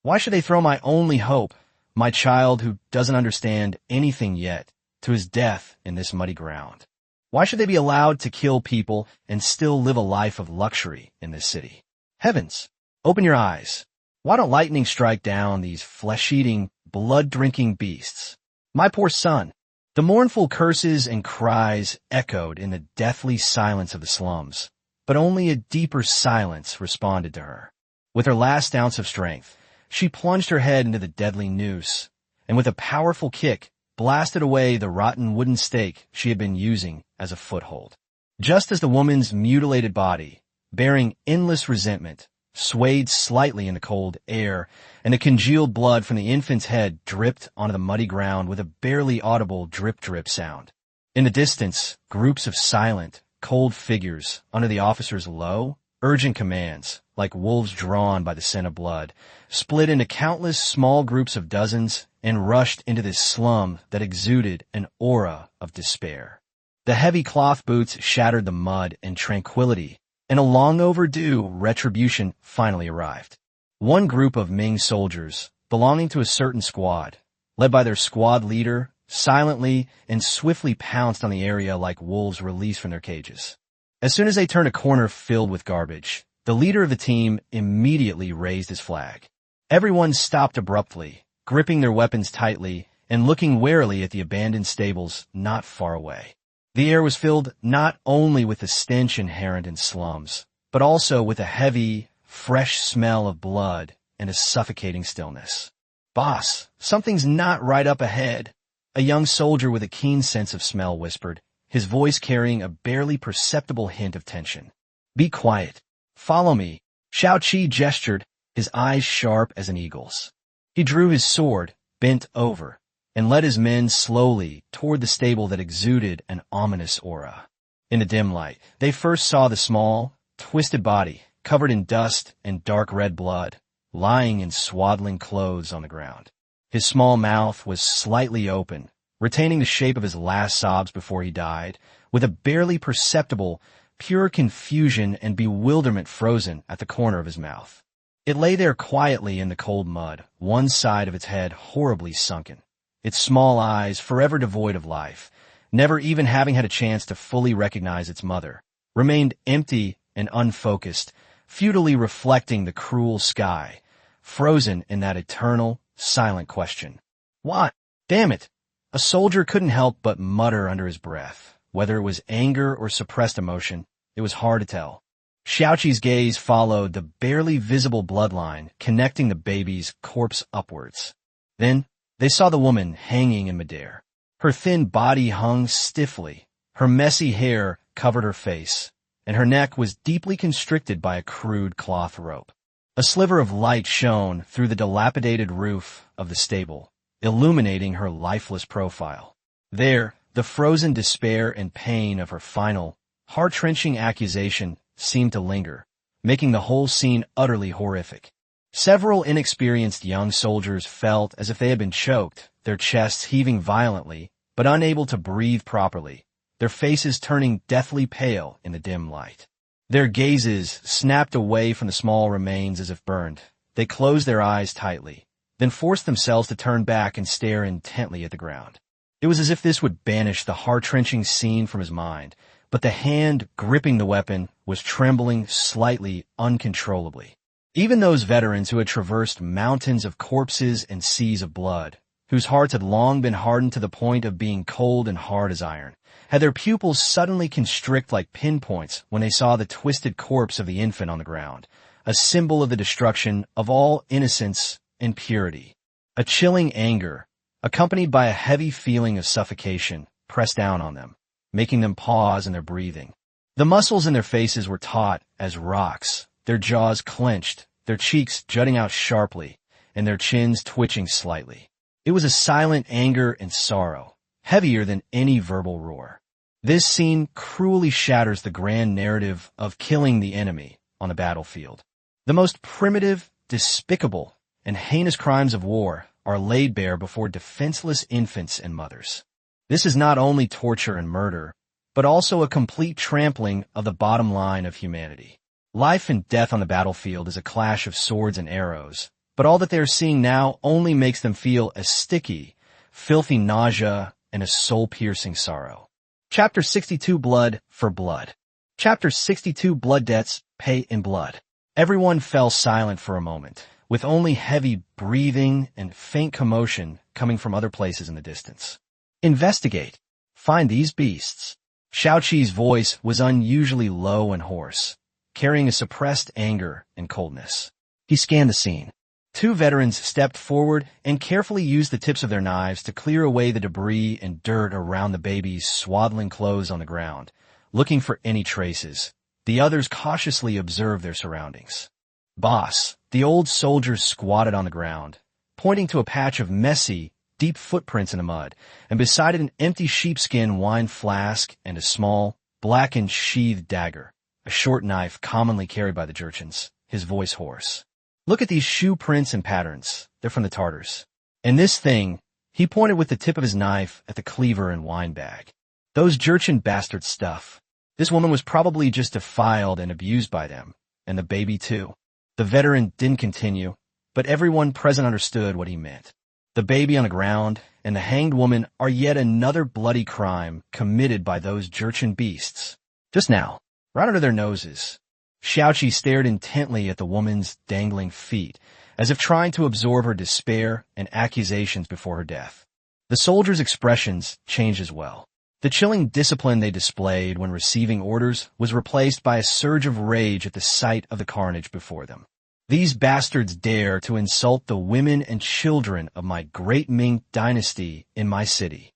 Why should they throw my only hope, my child who doesn't understand anything yet, to his death in this muddy ground? Why should they be allowed to kill people and still live a life of luxury in this city? Heavens, open your eyes. Why don't lightning strike down these flesh-eating, blood-drinking beasts? My poor son. The mournful curses and cries echoed in the deathly silence of the slums, but only a deeper silence responded to her. With her last ounce of strength, she plunged her head into the deadly noose, and with a powerful kick, blasted away the rotten wooden stake she had been using as a foothold. Just as the woman's mutilated body, bearing endless resentment, swayed slightly in the cold air, and the congealed blood from the infant's head dripped onto the muddy ground with a barely audible drip-drip sound. In the distance, groups of silent, cold figures under the officer's low, urgent commands, like wolves drawn by the scent of blood, split into countless small groups of dozens and rushed into this slum that exuded an aura of despair. The heavy cloth boots shattered the mud and tranquility, and a long-overdue retribution finally arrived. One group of Ming soldiers, belonging to a certain squad, led by their squad leader, silently and swiftly pounced on the area like wolves released from their cages. As soon as they turned a corner filled with garbage, the leader of the team immediately raised his flag. Everyone stopped abruptly, gripping their weapons tightly and looking warily at the abandoned stables not far away. The air was filled not only with the stench inherent in slums, but also with a heavy, fresh smell of blood and a suffocating stillness. "Boss, something's not right up ahead," a young soldier with a keen sense of smell whispered, his voice carrying a barely perceptible hint of tension. "Be quiet. Follow me." Shao Qi gestured, his eyes sharp as an eagle's. He drew his sword, bent over, and led his men slowly toward the stable that exuded an ominous aura. In the dim light, they first saw the small, twisted body, covered in dust and dark red blood, lying in swaddling clothes on the ground. His small mouth was slightly open, retaining the shape of his last sobs before he died, with a barely perceptible, pure confusion and bewilderment frozen at the corner of his mouth. It lay there quietly in the cold mud, one side of its head horribly sunken, its small eyes forever devoid of life, never even having had a chance to fully recognize its mother, remained empty and unfocused, futilely reflecting the cruel sky, frozen in that eternal, silent question. "What? Damn it!" A soldier couldn't help but mutter under his breath. Whether it was anger or suppressed emotion, it was hard to tell. Xiaoqi's gaze followed the barely visible bloodline connecting the baby's corpse upwards. Then, they saw the woman hanging in midair. Her thin body hung stiffly, her messy hair covered her face, and her neck was deeply constricted by a crude cloth rope. A sliver of light shone through the dilapidated roof of the stable, illuminating her lifeless profile. There, the frozen despair and pain of her final, heart-wrenching accusation seemed to linger, making the whole scene utterly horrific. Several inexperienced young soldiers felt as if they had been choked, their chests heaving violently, but unable to breathe properly, their faces turning deathly pale in the dim light. Their gazes snapped away from the small remains as if burned. They closed their eyes tightly, then forced themselves to turn back and stare intently at the ground. It was as if this would banish the heart-wrenching scene from his mind, but the hand gripping the weapon was trembling slightly uncontrollably. Even those veterans who had traversed mountains of corpses and seas of blood, whose hearts had long been hardened to the point of being cold and hard as iron, had their pupils suddenly constrict like pinpoints when they saw the twisted corpse of the infant on the ground, a symbol of the destruction of all innocence and purity. A chilling anger, accompanied by a heavy feeling of suffocation, pressed down on them, making them pause in their breathing. The muscles in their faces were taut as rocks, their jaws clenched, their cheeks jutting out sharply, and their chins twitching slightly. It was a silent anger and sorrow, heavier than any verbal roar. This scene cruelly shatters the grand narrative of killing the enemy on the battlefield. The most primitive, despicable, and heinous crimes of war are laid bare before defenseless infants and mothers. This is not only torture and murder, but also a complete trampling of the bottom line of humanity. Life and death on the battlefield is a clash of swords and arrows, but all that they are seeing now only makes them feel a sticky, filthy nausea and a soul-piercing sorrow. Chapter 62, Blood for Blood. Chapter 62, Blood Debts Pay in Blood. Everyone fell silent for a moment, with only heavy breathing and faint commotion coming from other places in the distance. Investigate. Find these beasts. Xiaoqi's voice was unusually low and hoarse, carrying a suppressed anger and coldness. He scanned the scene. Two veterans stepped forward and carefully used the tips of their knives to clear away the debris and dirt around the baby's swaddling clothes on the ground, looking for any traces. The others cautiously observed their surroundings. Boss, the old soldier, squatted on the ground, pointing to a patch of messy, deep footprints in the mud, and beside it an empty sheepskin wine flask and a small, blackened sheathed dagger, a short knife commonly carried by the Jurchens, his voice hoarse. Look at these shoe prints and patterns. They're from the Tartars. And this thing, he pointed with the tip of his knife at the cleaver and wine bag. Those Jurchen bastard stuff. This woman was probably just defiled and abused by them, and the baby too. The veteran didn't continue, but everyone present understood what he meant. The baby on the ground and the hanged woman are yet another bloody crime committed by those Jurchen beasts. Just now, right under their noses. Xiaoqi stared intently at the woman's dangling feet, as if trying to absorb her despair and accusations before her death. The soldiers' expressions changed as well. The chilling discipline they displayed when receiving orders was replaced by a surge of rage at the sight of the carnage before them. These bastards dare to insult the women and children of my great Ming dynasty in my city.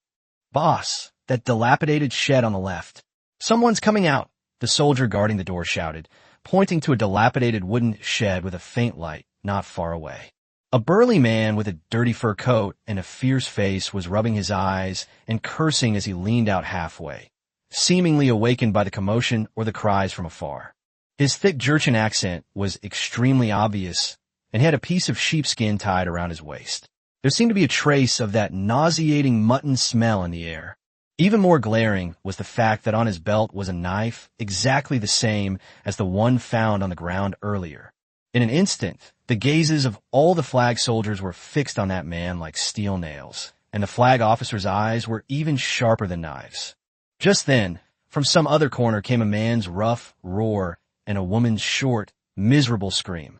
Boss, that dilapidated shed on the left. Someone's coming out, the soldier guarding the door shouted, pointing to a dilapidated wooden shed with a faint light not far away. A burly man with a dirty fur coat and a fierce face was rubbing his eyes and cursing as he leaned out halfway, seemingly awakened by the commotion or the cries from afar. His thick Jurchen accent was extremely obvious, and he had a piece of sheepskin tied around his waist. There seemed to be a trace of that nauseating mutton smell in the air. Even more glaring was the fact that on his belt was a knife exactly the same as the one found on the ground earlier. In an instant, the gazes of all the flag soldiers were fixed on that man like steel nails, and the flag officer's eyes were even sharper than knives. Just then, from some other corner came a man's rough roar and a woman's short, miserable scream.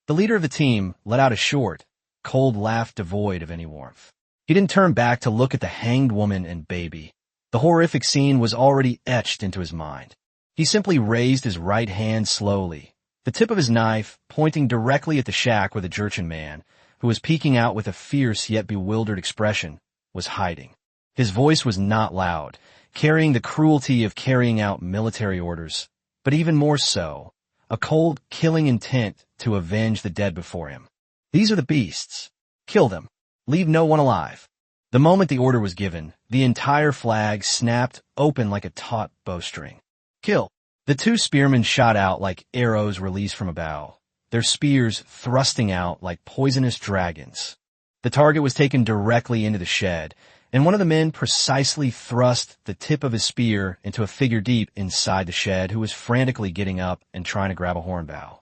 The leader of the team let out a short, cold laugh devoid of any warmth. He didn't turn back to look at the hanged woman and baby. The horrific scene was already etched into his mind. He simply raised his right hand slowly, the tip of his knife pointing directly at the shack where the Jurchen man, who was peeking out with a fierce yet bewildered expression, was hiding. His voice was not loud, carrying the cruelty of carrying out military orders, but even more so, a cold, killing intent to avenge the dead before him. These are the beasts. Kill them. Leave no one alive. The moment the order was given, the entire flag snapped open like a taut bowstring. Kill. The two spearmen shot out like arrows released from a bow, their spears thrusting out like poisonous dragons. The target was taken directly into the shed, and one of the men precisely thrust the tip of his spear into a figure deep inside the shed who was frantically getting up and trying to grab a horn bough.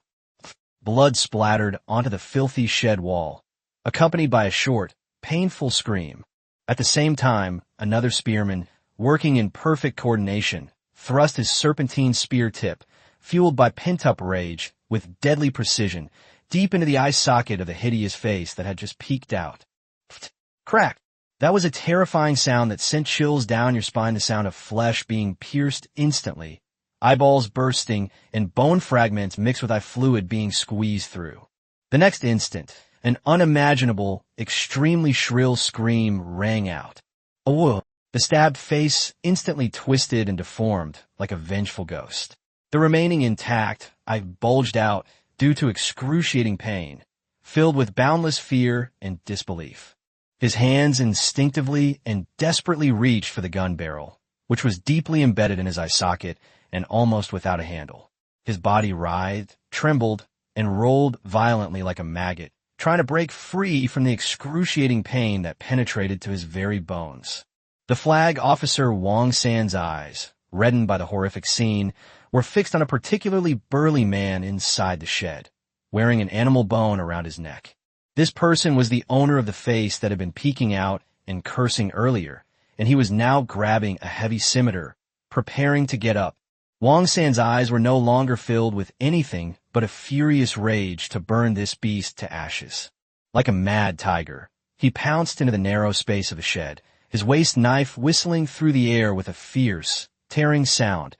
Blood splattered onto the filthy shed wall, accompanied by a short, painful scream. At the same time, another spearman, working in perfect coordination, thrust his serpentine spear tip, fueled by pent-up rage, with deadly precision, deep into the eye socket of the hideous face that had just peeked out. Crack! That was a terrifying sound that sent chills down your spine, the sound of flesh being pierced instantly, eyeballs bursting, and bone fragments mixed with eye fluid being squeezed through. The next instant, An unimaginable, extremely shrill scream rang out. Oh! The stabbed face instantly twisted and deformed like a vengeful ghost. The remaining intact, eye bulged out due to excruciating pain, filled with boundless fear and disbelief. His hands instinctively and desperately reached for the gun barrel, which was deeply embedded in his eye socket and almost without a handle. His body writhed, trembled, and rolled violently like a maggot, trying to break free from the excruciating pain that penetrated to his very bones. The flag officer Wang San's eyes, reddened by the horrific scene, were fixed on a particularly burly man inside the shed, wearing an animal bone around his neck. This person was the owner of the face that had been peeking out and cursing earlier, and he was now grabbing a heavy scimitar, preparing to get up. Wang San's eyes were no longer filled with anything but a furious rage to burn this beast to ashes. Like a mad tiger, he pounced into the narrow space of the shed, his waist knife whistling through the air with a fierce, tearing sound,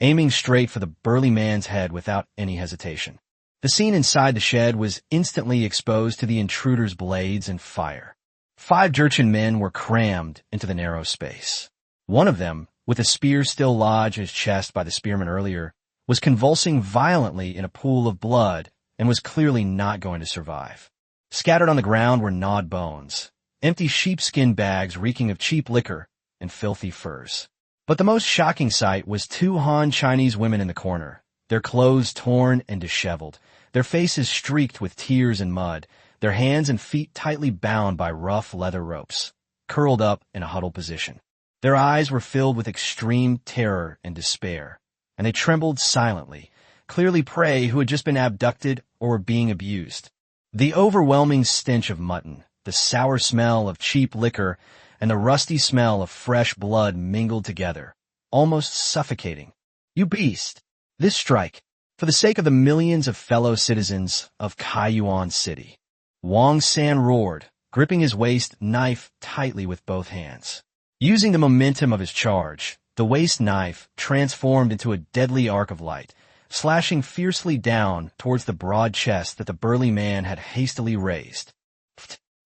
aiming straight for the burly man's head without any hesitation. The scene inside the shed was instantly exposed to the intruder's blades and fire. 5 Jurchen men were crammed into the narrow space. One of them, with a spear still lodged in his chest by the spearman earlier, was convulsing violently in a pool of blood and was clearly not going to survive. Scattered on the ground were gnawed bones, empty sheepskin bags reeking of cheap liquor, and filthy furs. But the most shocking sight was 2 Han Chinese women in the corner, their clothes torn and disheveled, their faces streaked with tears and mud, their hands and feet tightly bound by rough leather ropes, curled up in a huddled position. Their eyes were filled with extreme terror and despair, and they trembled silently, clearly prey who had just been abducted or were being abused. The overwhelming stench of mutton, the sour smell of cheap liquor, and the rusty smell of fresh blood mingled together, almost suffocating. You beast! This strike, for the sake of the millions of fellow citizens of Kaiyuan City. Wang San roared, gripping his waist knife tightly with both hands. Using the momentum of his charge, the waist knife transformed into a deadly arc of light, slashing fiercely down towards the broad chest that the burly man had hastily raised.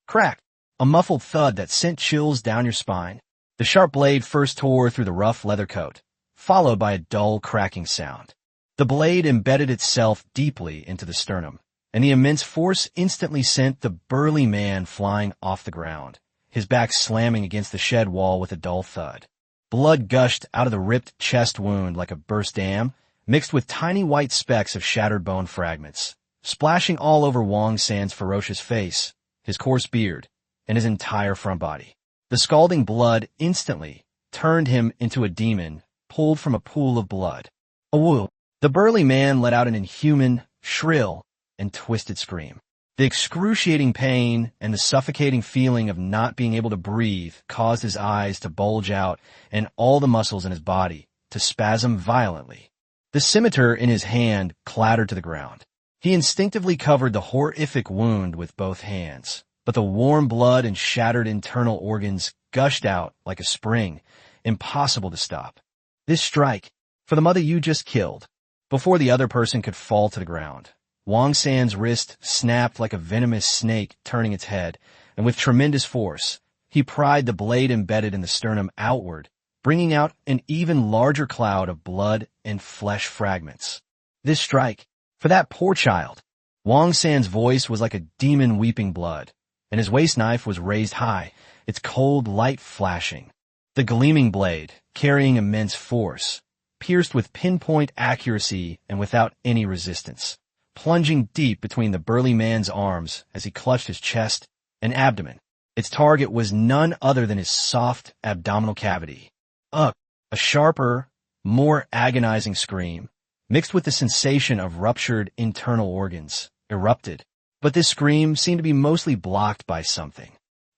Crack! A muffled thud that sent chills down your spine. The sharp blade first tore through the rough leather coat, followed by a dull cracking sound. The blade embedded itself deeply into the sternum, and the immense force instantly sent the burly man flying off the ground, his back slamming against the shed wall with a dull thud. Blood gushed out of the ripped chest wound like a burst dam, mixed with tiny white specks of shattered bone fragments, splashing all over Wang San's ferocious face, his coarse beard, and his entire front body. The scalding blood instantly turned him into a demon pulled from a pool of blood. Awoo! The burly man let out an inhuman, shrill, and twisted scream. The excruciating pain and the suffocating feeling of not being able to breathe caused his eyes to bulge out and all the muscles in his body to spasm violently. The scimitar in his hand clattered to the ground. He instinctively covered the horrific wound with both hands, but the warm blood and shattered internal organs gushed out like a spring, impossible to stop. This strike, for the mother you just killed, before the other person could fall to the ground. Wang San's wrist snapped like a venomous snake turning its head, and with tremendous force, he pried the blade embedded in the sternum outward, bringing out an even larger cloud of blood and flesh fragments. This strike, for that poor child. Wang San's voice was like a demon weeping blood, and his waist knife was raised high, its cold light flashing. The gleaming blade, carrying immense force, pierced with pinpoint accuracy and without any resistance, plunging deep between the burly man's arms as he clutched his chest and abdomen. Its target was none other than his soft abdominal cavity. A sharper, more agonizing scream, mixed with the sensation of ruptured internal organs, erupted. But this scream seemed to be mostly blocked by something.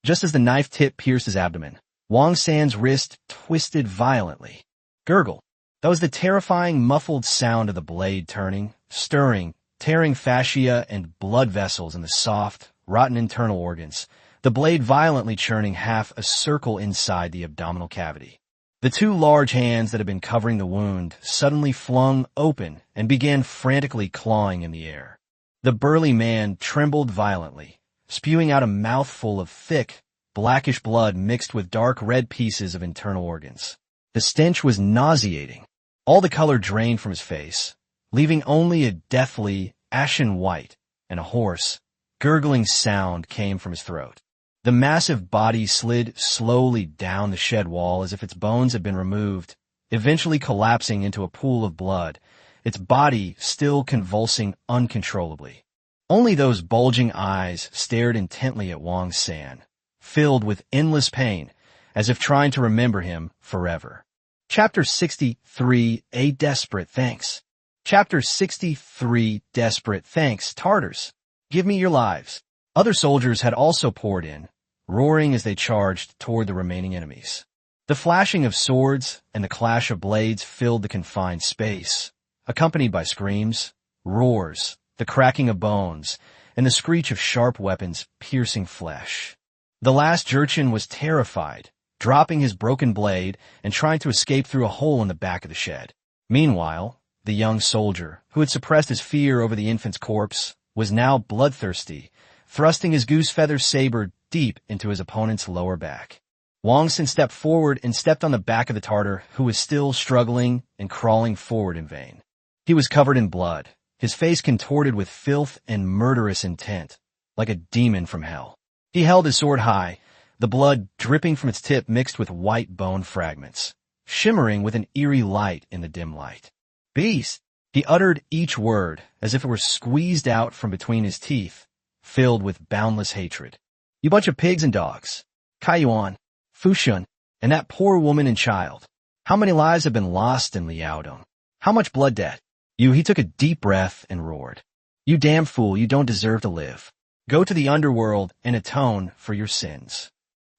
Just as the knife tip pierced his abdomen, Wang San's wrist twisted violently. Gurgle. That was the terrifying muffled sound of the blade turning, stirring, tearing fascia and blood vessels in the soft, rotten internal organs, the blade violently churning half a circle inside the abdominal cavity. The 2 large hands that had been covering the wound suddenly flung open and began frantically clawing in the air. The burly man trembled violently, spewing out a mouthful of thick, blackish blood mixed with dark red pieces of internal organs. The stench was nauseating. All the color drained from his face, leaving only a deathly, ashen white, and a hoarse, gurgling sound came from his throat. The massive body slid slowly down the shed wall as if its bones had been removed, eventually collapsing into a pool of blood, its body still convulsing uncontrollably. Only those bulging eyes stared intently at Wang San, filled with endless pain, as if trying to remember him forever. Chapter 63, A Desperate Thanks. Chapter 63, Desperate Thanks, Tartars. Give me your lives. Other soldiers had also poured in, roaring as they charged toward the remaining enemies. The flashing of swords and the clash of blades filled the confined space, accompanied by screams, roars, the cracking of bones, and the screech of sharp weapons piercing flesh. The last Jurchen was terrified, dropping his broken blade and trying to escape through a hole in the back of the shed. Meanwhile, the young soldier, who had suppressed his fear over the infant's corpse, was now bloodthirsty, thrusting his goose-feather saber deep into his opponent's lower back. Wang San stepped forward and stepped on the back of the Tartar, who was still struggling and crawling forward in vain. He was covered in blood, his face contorted with filth and murderous intent, like a demon from hell. He held his sword high, the blood dripping from its tip mixed with white bone fragments, shimmering with an eerie light in the dim light. Beast! He uttered each word as if it were squeezed out from between his teeth, filled with boundless hatred. You bunch of pigs and dogs. Kaiyuan, Fushun, and that poor woman and child. How many lives have been lost in Liaodong? How much blood debt? He took a deep breath and roared. You damn fool, you don't deserve to live. Go to the underworld and atone for your sins.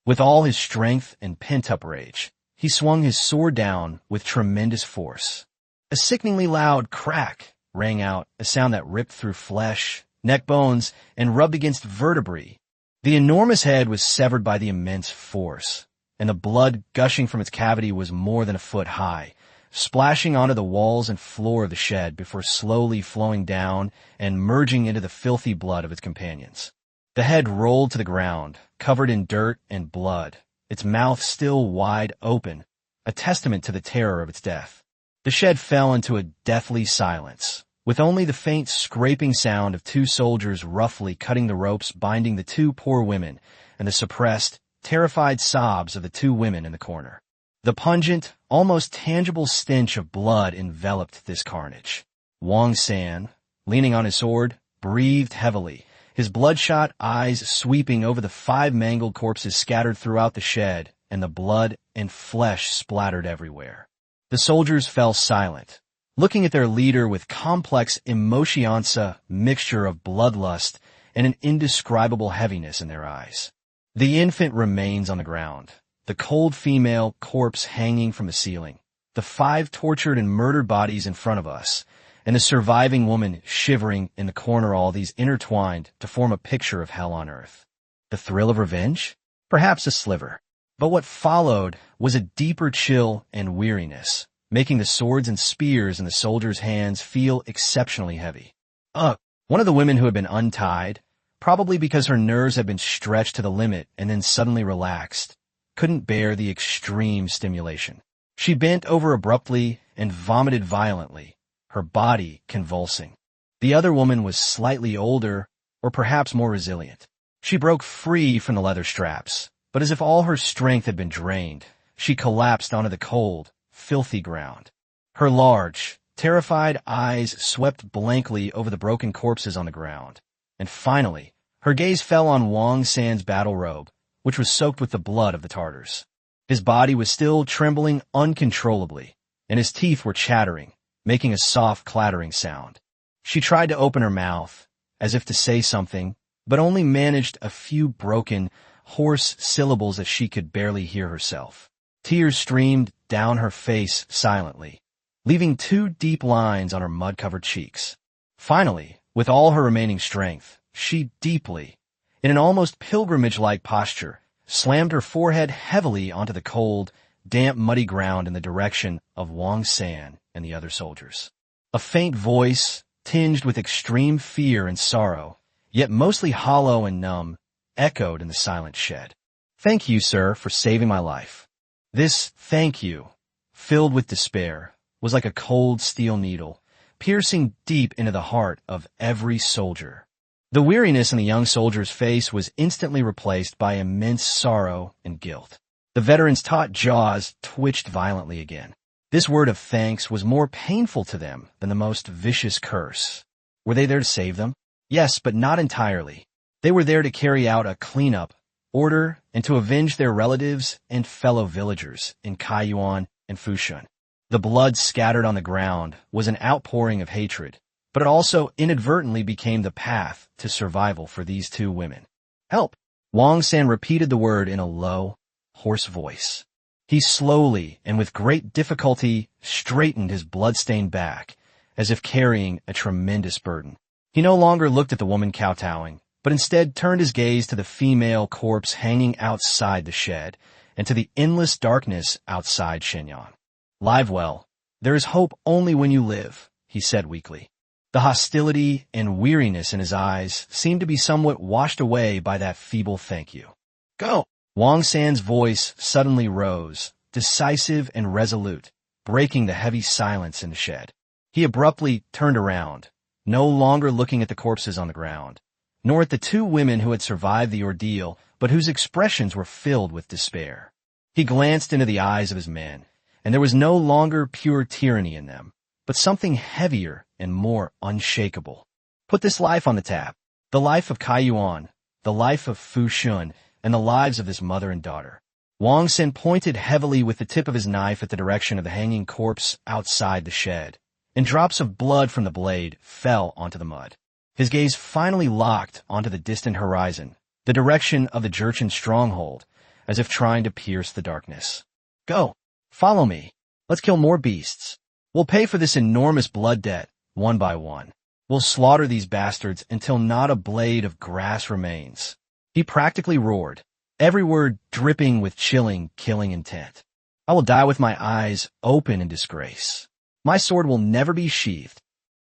With all his strength and pent-up rage, he swung his sword down with tremendous force. A sickeningly loud crack rang out, a sound that ripped through flesh, neck bones, and rubbed against vertebrae. The enormous head was severed by the immense force, and the blood gushing from its cavity was more than a foot high, splashing onto the walls and floor of the shed before slowly flowing down and merging into the filthy blood of its companions. The head rolled to the ground, covered in dirt and blood, its mouth still wide open, a testament to the terror of its death. The shed fell into a deathly silence, with only the faint scraping sound of two soldiers roughly cutting the ropes binding the two poor women and the suppressed, terrified sobs of the two women in the corner. The pungent, almost tangible stench of blood enveloped this carnage. Wang San, leaning on his sword, breathed heavily, his bloodshot eyes sweeping over the 5 mangled corpses scattered throughout the shed and the blood and flesh splattered everywhere. The soldiers fell silent, looking at their leader with complex emotionsa mixture of bloodlust and an indescribable heaviness in their eyes. The infant remains on the ground, the cold female corpse hanging from the ceiling, the 5 tortured and murdered bodies in front of us, and the surviving woman shivering in the corner, all these intertwined to form a picture of hell on earth. The thrill of revenge? Perhaps a sliver. But what followed was a deeper chill and weariness, making the swords and spears in the soldiers' hands feel exceptionally heavy. One of the women who had been untied, probably because her nerves had been stretched to the limit and then suddenly relaxed, couldn't bear the extreme stimulation. She bent over abruptly and vomited violently, her body convulsing. The other woman was slightly older, or perhaps more resilient. She broke free from the leather straps, but as if all her strength had been drained, she collapsed onto the cold, filthy ground. Her large, terrified eyes swept blankly over the broken corpses on the ground, and finally, her gaze fell on Wang San's battle robe, which was soaked with the blood of the Tartars. His body was still trembling uncontrollably, and his teeth were chattering, making a soft clattering sound. She tried to open her mouth, as if to say something, but only managed a few broken, hoarse syllables as she could barely hear herself. Tears streamed down her face silently, leaving 2 deep lines on her mud-covered cheeks. Finally, with all her remaining strength, she deeply, in an almost pilgrimage-like posture, slammed her forehead heavily onto the cold, damp, muddy ground in the direction of Wang San and the other soldiers. A faint voice, tinged with extreme fear and sorrow, yet mostly hollow and numb, echoed in the silent shed. "Thank you, sir, for saving my life." This "thank you," filled with despair, was like a cold steel needle, piercing deep into the heart of every soldier. The weariness in the young soldier's face was instantly replaced by immense sorrow and guilt. The veteran's taut jaws twitched violently again. This word of thanks was more painful to them than the most vicious curse. Were they there to save them? Yes, but not entirely. They were there to carry out a cleanup, order, and to avenge their relatives and fellow villagers in Kaiyuan and Fushun. The blood scattered on the ground was an outpouring of hatred, but it also inadvertently became the path to survival for these two women. "Help!" Wang San repeated the word in a low, hoarse voice. He slowly and with great difficulty straightened his blood-stained back, as if carrying a tremendous burden. He no longer looked at the woman kowtowing, but instead turned his gaze to the female corpse hanging outside the shed and to the endless darkness outside Shenyang. "Live well. There is hope only when you live," he said weakly. The hostility and weariness in his eyes seemed to be somewhat washed away by that feeble thank you. "Go!" Wang San's voice suddenly rose, decisive and resolute, breaking the heavy silence in the shed. He abruptly turned around, no longer looking at the corpses on the ground, nor at the two women who had survived the ordeal, but whose expressions were filled with despair. He glanced into the eyes of his men, and there was no longer pure tyranny in them, but something heavier and more unshakable. "Put this life on the tap, the life of Kaiyuan, the life of Fushun, and the lives of this mother and daughter." Wang San pointed heavily with the tip of his knife at the direction of the hanging corpse outside the shed, and drops of blood from the blade fell onto the mud. His gaze finally locked onto the distant horizon, the direction of the Jurchen stronghold, as if trying to pierce the darkness. "Go! Follow me. Let's kill more beasts. We'll pay for this enormous blood debt, one by one. We'll slaughter these bastards until not a blade of grass remains." He practically roared, every word dripping with chilling, killing intent. "I will die with my eyes open in disgrace. My sword will never be sheathed."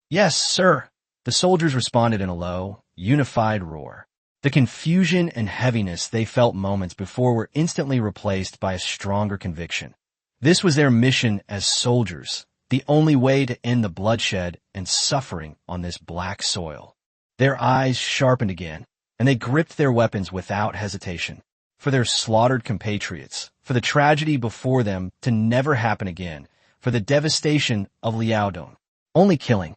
"Yes, sir," the soldiers responded in a low, unified roar. The confusion and heaviness they felt moments before were instantly replaced by a stronger conviction. This was their mission as soldiers, the only way to end the bloodshed and suffering on this black soil. Their eyes sharpened again, and they gripped their weapons without hesitation. For their slaughtered compatriots, for the tragedy before them to never happen again, for the devastation of Liaodong. Only killing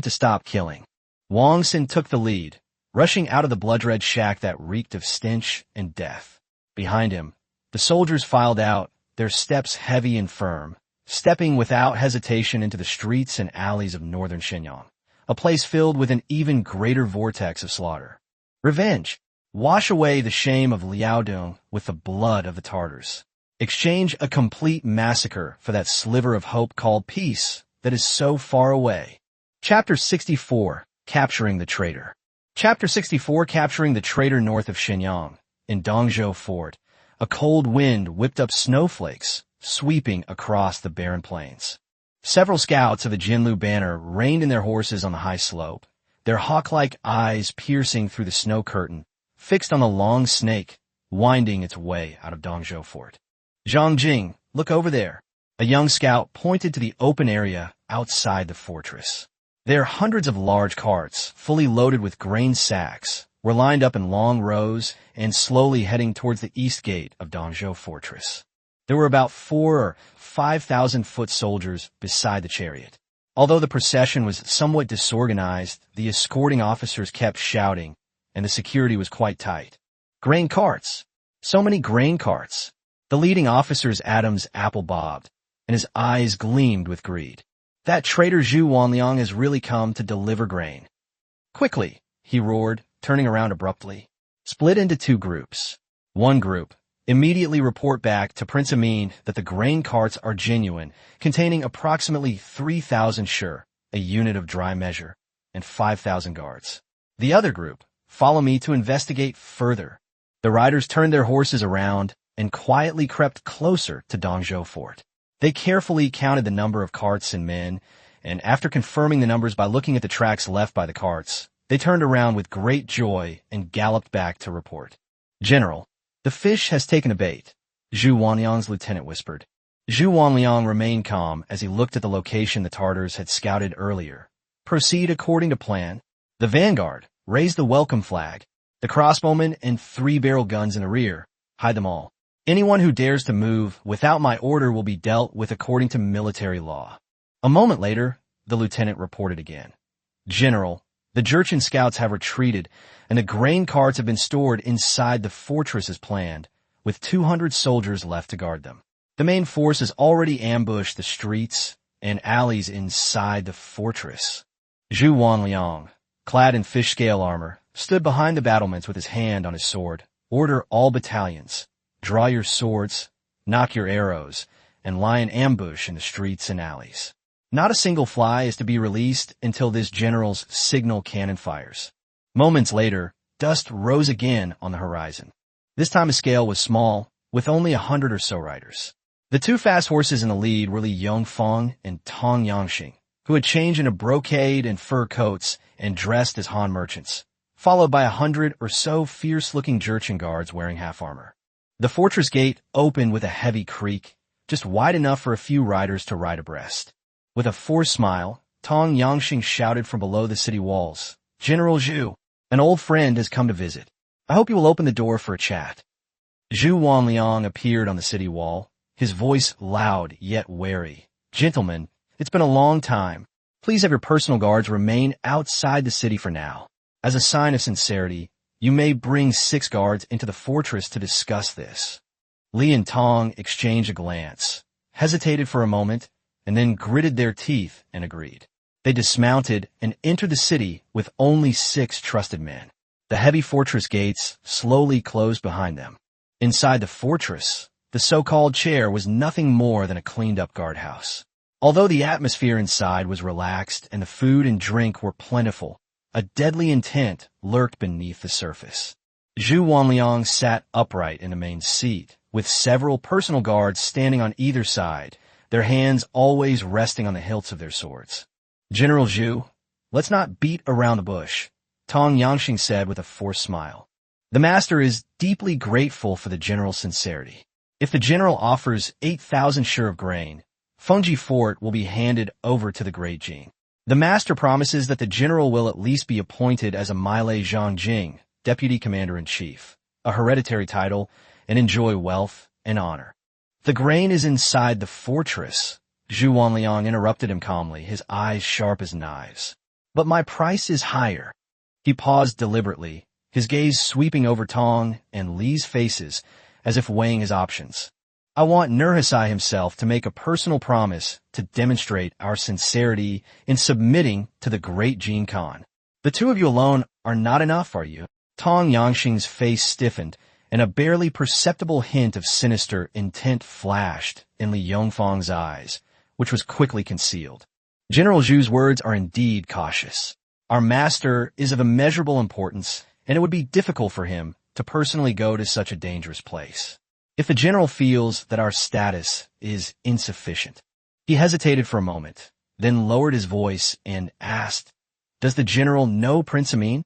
to stop killing. Wang San took the lead, rushing out of the blood-red shack that reeked of stench and death. Behind him, the soldiers filed out, their steps heavy and firm, stepping without hesitation into the streets and alleys of northern Shenyang, a place filled with an even greater vortex of slaughter. Revenge. Wash away the shame of Liaodong with the blood of the Tartars. Exchange a complete massacre for that sliver of hope called peace that is so far away. Chapter 64, Capturing the Traitor. Chapter 64, Capturing the Traitor north of Shenyang. In Dongzhou Fort, a cold wind whipped up snowflakes, sweeping across the barren plains. Several scouts of the Jinlu banner reined in their horses on the high slope, their hawk-like eyes piercing through the snow curtain, fixed on the long snake, winding its way out of Dongzhou Fort. "Zhang Jing, look over there." A young scout pointed to the open area outside the fortress. There, hundreds of large carts, fully loaded with grain sacks, were lined up in long rows and slowly heading towards the east gate of Dongzhou Fortress. There were about 4,000 or 5,000 foot soldiers beside the chariot. Although the procession was somewhat disorganized, the escorting officers kept shouting, and the security was quite tight. "Grain carts! So many grain carts!" The leading officer's Adam's apple bobbed, and his eyes gleamed with greed. "That traitor Zhu Wanliang has really come to deliver grain." "Quickly," he roared, turning around abruptly. "Split into two groups. One group, immediately report back to Prince Amin that the grain carts are genuine, containing approximately 3,000 shur, a unit of dry measure, and 5,000 guards. The other group, follow me to investigate further." The riders turned their horses around and quietly crept closer to Dongzhou Fort. They carefully counted the number of carts and men, and after confirming the numbers by looking at the tracks left by the carts, They turned around with great joy and galloped back to report. "General, the fish has taken a bait," Zhu Wanliang's lieutenant whispered. Zhu Wanliang remained calm as he looked at the location the Tartars had scouted earlier. "Proceed according to plan. The vanguard, raise the welcome flag. The crossbowmen and 3-barrel guns in the rear, hide them all. Anyone who dares to move without my order will be dealt with according to military law." A moment later, the lieutenant reported again. "General, the Jurchen scouts have retreated, and the grain carts have been stored inside the fortress as planned, with 200 soldiers left to guard them. The main force has already ambushed the streets and alleys inside the fortress." Zhu Wanliang, clad in fish scale armor, stood behind the battlements with his hand on his sword. "Order all battalions. Draw your swords, knock your arrows, and lie in ambush in the streets and alleys. Not a single fly is to be released until this general's signal cannon fires." Moments later, dust rose again on the horizon. This time the scale was small, with only 100 or so riders. The two fast horses in the lead were Li Yongfang and Tong Yangxing, who had changed into brocade and fur coats and dressed as Han merchants, followed by 100 or so fierce-looking Jurchen guards wearing half-armor. The fortress gate opened with a heavy creak, just wide enough for a few riders to ride abreast. With a forced smile, Tong Yangxing shouted from below the city walls, "General Zhu, an old friend has come to visit. I hope you will open the door for a chat." Zhu Wanliang appeared on the city wall, his voice loud yet wary. "Gentlemen, it's been a long time. Please have your personal guards remain outside the city for now. As a sign of sincerity, you may bring 6 guards into the fortress to discuss this." Li and Tong exchanged a glance, hesitated for a moment, and then gritted their teeth and agreed. They dismounted and entered the city with only 6 trusted men. The heavy fortress gates slowly closed behind them. Inside the fortress, the so-called chair was nothing more than a cleaned-up guardhouse. Although the atmosphere inside was relaxed and the food and drink were plentiful, a deadly intent lurked beneath the surface. Zhu Wanliang sat upright in the main seat, with several personal guards standing on either side, their hands always resting on the hilts of their swords. "General Zhu, let's not beat around the bush," Tong Yangxing said with a forced smile. "The master is deeply grateful for the general's sincerity. If the general offers 8,000 sure of grain, Fengji Fort will be handed over to the Great Jin. The master promises that the general will at least be appointed as a Milei Zhangjing, deputy commander-in-chief, a hereditary title, and enjoy wealth and honor. The grain is inside the fortress." Zhu Wanliang interrupted him calmly, his eyes sharp as knives. "But my price is higher." He paused deliberately, his gaze sweeping over Tong and Li's faces as if weighing his options. "I want Nurhasai himself to make a personal promise to demonstrate our sincerity in submitting to the great Jin Khan. The two of you alone are not enough, are you?" Tong Yangxing's face stiffened, and a barely perceptible hint of sinister intent flashed in Li Yongfang's eyes, which was quickly concealed. General Zhu's words are indeed cautious. Our master is of immeasurable importance, and it would be difficult for him to personally go to such a dangerous place. If the general feels that our status is insufficient. He hesitated for a moment, then lowered his voice and asked, "Does the general know Prince Amin?"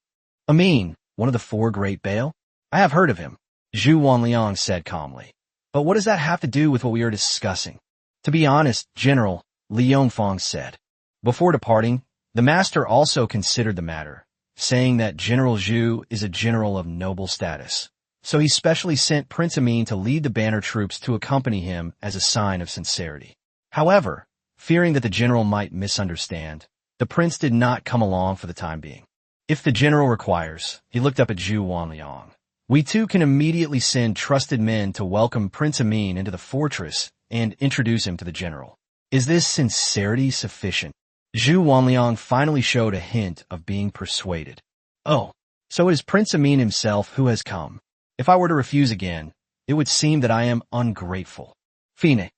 "Amin, one of the 4 great Baal? I have heard of him," Zhu Wanliang said calmly. "But what does that have to do with what we are discussing?" "To be honest, General," Li Yongfang said. Before departing, the master also considered the matter, saying that General Zhu is a general of noble status. So he specially sent Prince Amin to lead the banner troops to accompany him as a sign of sincerity. However, fearing that the general might misunderstand, the prince did not come along for the time being. "If the general requires," he looked up at Zhu Wanliang, "we too can immediately send trusted men to welcome Prince Amin into the fortress and introduce him to the general. Is this sincerity sufficient?" Zhu Wanliang finally showed a hint of being persuaded. "Oh, so it is Prince Amin himself who has come. If I were to refuse again, it would seem that I am ungrateful. Fine."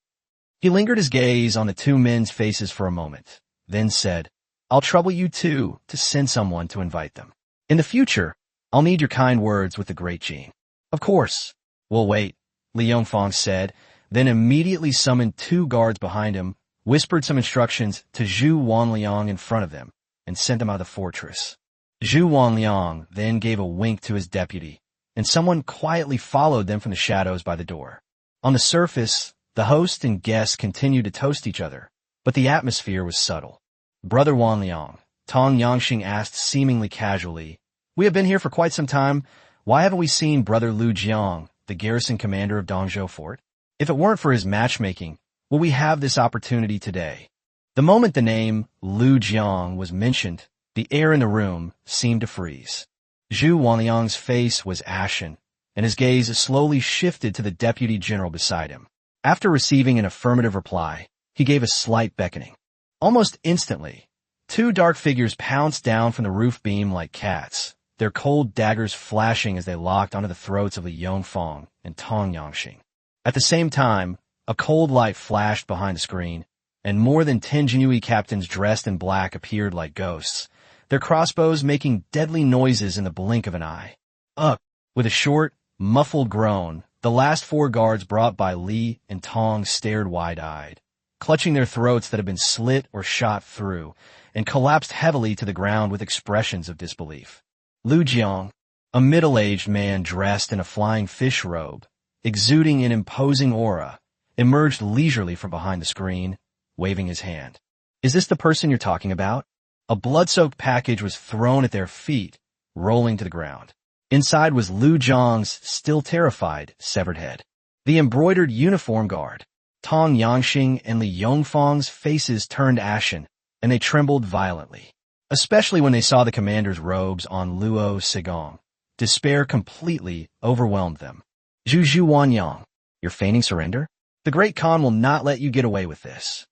He lingered his gaze on the 2 men's faces for a moment, then said, "I'll trouble you too to send someone to invite them. In the future, I'll need your kind words with the great Jin." "Of course. We'll wait," Li Yongfang said, then immediately summoned 2 guards behind him, whispered some instructions to Zhu Wanliang in front of them, and sent them out of the fortress. Zhu Wanliang then gave a wink to his deputy, and someone quietly followed them from the shadows by the door. On the surface, the host and guests continued to toast each other, but the atmosphere was subtle. "Brother Wanliang," Tong Yangxing asked seemingly casually, "we have been here for quite some time. Why haven't we seen Brother Lu Jiang, the garrison commander of Dongzhou Fort? If it weren't for his matchmaking, will we have this opportunity today?" The moment the name Lu Jiang was mentioned, the air in the room seemed to freeze. Zhu Wanliang's face was ashen, and his gaze slowly shifted to the deputy general beside him. After receiving an affirmative reply, he gave a slight beckoning. Almost instantly, two dark figures pounced down from the roof beam like cats, their cold daggers flashing as they locked onto the throats of Li Yongfang and Tong Yangxing. At the same time, a cold light flashed behind the screen, and more than 10 Jinhui captains dressed in black appeared like ghosts, their crossbows making deadly noises in the blink of an eye. Up! With a short, muffled groan, the last 4 guards brought by Li and Tong stared wide-eyed, clutching their throats that had been slit or shot through, and collapsed heavily to the ground with expressions of disbelief. Lu Jiang, a middle-aged man dressed in a flying fish robe, exuding an imposing aura, emerged leisurely from behind the screen, waving his hand. "Is this the person you're talking about?" A blood-soaked package was thrown at their feet, rolling to the ground. Inside was Lu Jiang's still terrified, severed head. The embroidered uniform guard, Tong Yangxing and Li Yongfang's faces turned ashen, and they trembled violently, especially when they saw the commander's robes on Luo Sigong. Despair completely overwhelmed them. "Zhu Wanliang, you're feigning surrender? The Great Khan will not let you get away with this."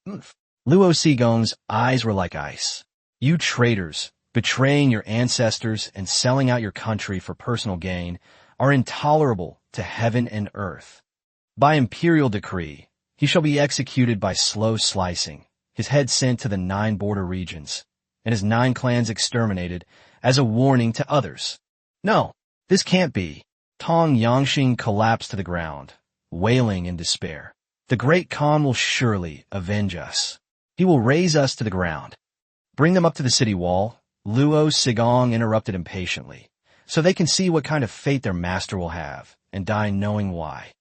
Luo Sigong's eyes were like ice. "You traitors, betraying your ancestors and selling out your country for personal gain, are intolerable to heaven and earth. By imperial decree, he shall be executed by slow slicing, his head sent to the 9 border regions, and his 9 clans exterminated as a warning to others." "No, this can't be." Tong Yangxing collapsed to the ground, wailing in despair. "The Great Khan will surely avenge us. He will raze us to the ground." "Bring them up to the city wall," Luo Sigong interrupted impatiently, "so they can see what kind of fate their master will have, and die knowing why."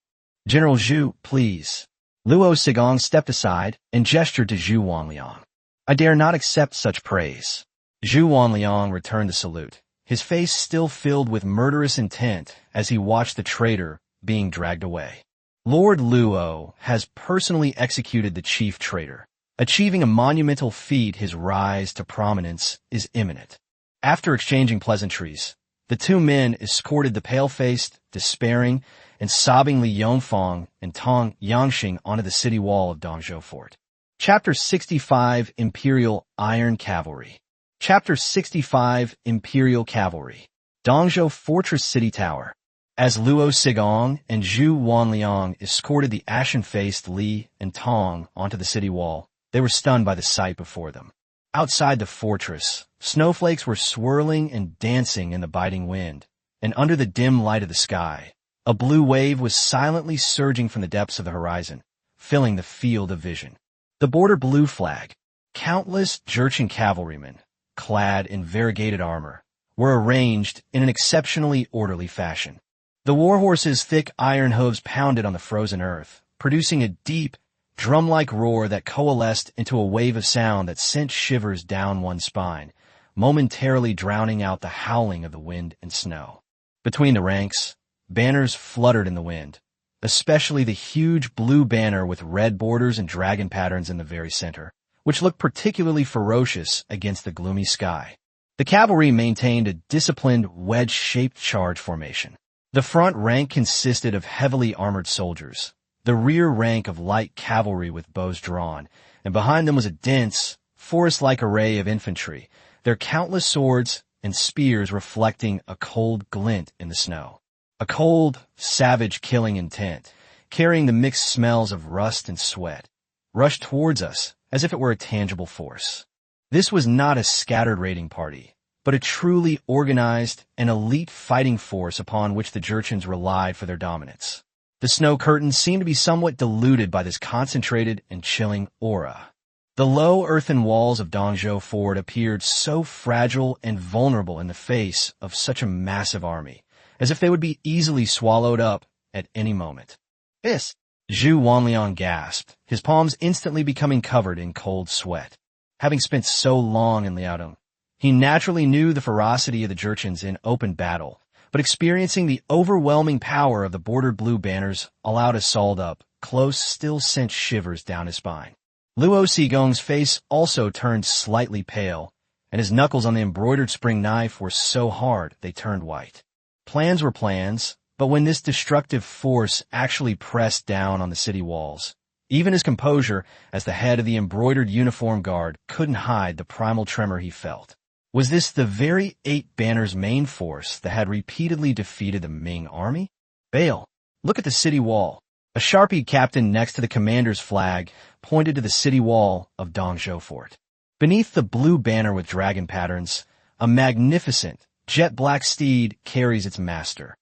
"General Zhu, please." Luo Sigong stepped aside and gestured to Zhu Wanliang. "I dare not accept such praise." Zhu Wanliang returned the salute, his face still filled with murderous intent as he watched the traitor being dragged away. "Lord Luo has personally executed the chief traitor. Achieving a monumental feat, his rise to prominence is imminent." After exchanging pleasantries, the 2 men escorted the pale-faced, despairing, and sobbing Li Yongfang and Tong Yangxing onto the city wall of Dongzhou Fort. Chapter 65 Imperial Iron Cavalry. Chapter 65 Imperial Cavalry. Dongzhou Fortress City Tower. As Luo Sigong and Zhu Wanliang escorted the ashen-faced Li and Tong onto the city wall, they were stunned by the sight before them. Outside the fortress, snowflakes were swirling and dancing in the biting wind, and under the dim light of the sky, a blue wave was silently surging from the depths of the horizon, filling the field of vision. The border blue flag, countless Jurchen cavalrymen, clad in variegated armor, were arranged in an exceptionally orderly fashion. The warhorse's thick iron hooves pounded on the frozen earth, producing a deep, drum-like roar that coalesced into a wave of sound that sent shivers down one's spine, momentarily drowning out the howling of the wind and snow. Between the ranks, banners fluttered in the wind, especially the huge blue banner with red borders and dragon patterns in the very center, which looked particularly ferocious against the gloomy sky. The cavalry maintained a disciplined wedge-shaped charge formation. The front rank consisted of heavily armored soldiers, the rear rank of light cavalry with bows drawn, and behind them was a dense, forest-like array of infantry, their countless swords and spears reflecting a cold glint in the snow. A cold, savage killing intent, carrying the mixed smells of rust and sweat, rushed towards us as if it were a tangible force. This was not a scattered raiding party, but a truly organized and elite fighting force upon which the Jurchens relied for their dominance. The snow curtains seemed to be somewhat diluted by this concentrated and chilling aura. The low earthen walls of Dongzhou Fort appeared so fragile and vulnerable in the face of such a massive army, as if they would be easily swallowed up at any moment. "This," Zhu Wanliang gasped, his palms instantly becoming covered in cold sweat. Having spent so long in Liaodong, he naturally knew the ferocity of the Jurchens in open battle, but experiencing the overwhelming power of the bordered blue banners allowed assault up close still sent shivers down his spine. Luo Sigong's face also turned slightly pale, and his knuckles on the embroidered spring knife were so hard they turned white. Plans were plans, but when this destructive force actually pressed down on the city walls, even his composure as the head of the embroidered uniform guard couldn't hide the primal tremor he felt. Was this the very 8 banners' main force that had repeatedly defeated the Ming army? "Bale, look at the city wall." A Sharpie captain next to the commander's flag pointed to the city wall of Dongzhou Fort. Beneath the blue banner with dragon patterns, a magnificent, jet-black steed carries its master.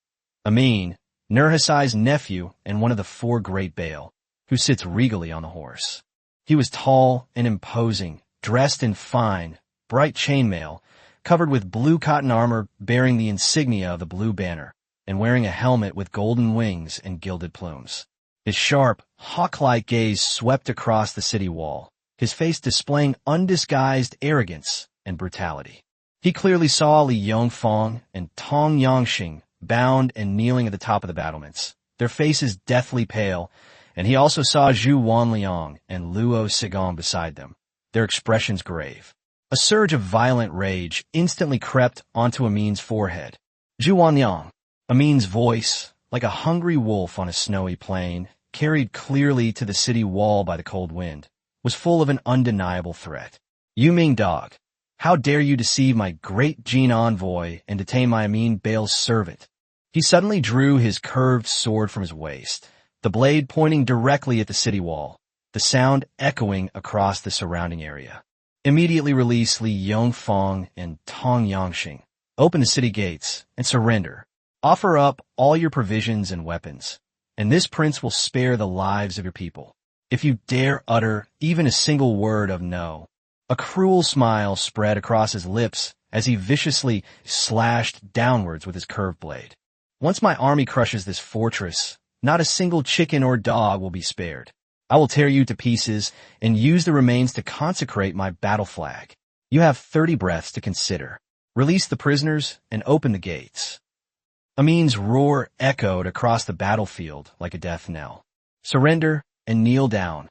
Amin, Nurhasai's nephew and one of the 4 great Bale, who sits regally on the horse. He was tall and imposing, dressed in fine, bright chainmail, covered with blue cotton armor bearing the insignia of the blue banner, and wearing a helmet with golden wings and gilded plumes. His sharp, hawk-like gaze swept across the city wall, his face displaying undisguised arrogance and brutality. He clearly saw Li Yongfang and Tong Yangxing bound and kneeling at the top of the battlements, their faces deathly pale, and he also saw Zhu Wanliang and Luo Sigong beside them, their expressions grave. A surge of violent rage instantly crept onto Amin's forehead. "Zhu Wanliang," Amin's voice, like a hungry wolf on a snowy plain, carried clearly to the city wall by the cold wind, was full of an undeniable threat. "You Ming dog, how dare you deceive my great Jin envoy and detain my Amin Bale's servant?" He suddenly drew his curved sword from his waist, the blade pointing directly at the city wall, the sound echoing across the surrounding area. "Immediately release Li Yongfang and Tong Yangxing. Open the city gates and surrender. Offer up all your provisions and weapons, and this prince will spare the lives of your people. If you dare utter even a single word of no." A cruel smile spread across his lips as he viciously slashed downwards with his curved blade. "Once my army crushes this fortress, not a single chicken or dog will be spared. I will tear you to pieces and use the remains to consecrate my battle flag. You have 30 breaths to consider. Release the prisoners and open the gates." Amin's roar echoed across the battlefield like a death knell. "Surrender and kneel down.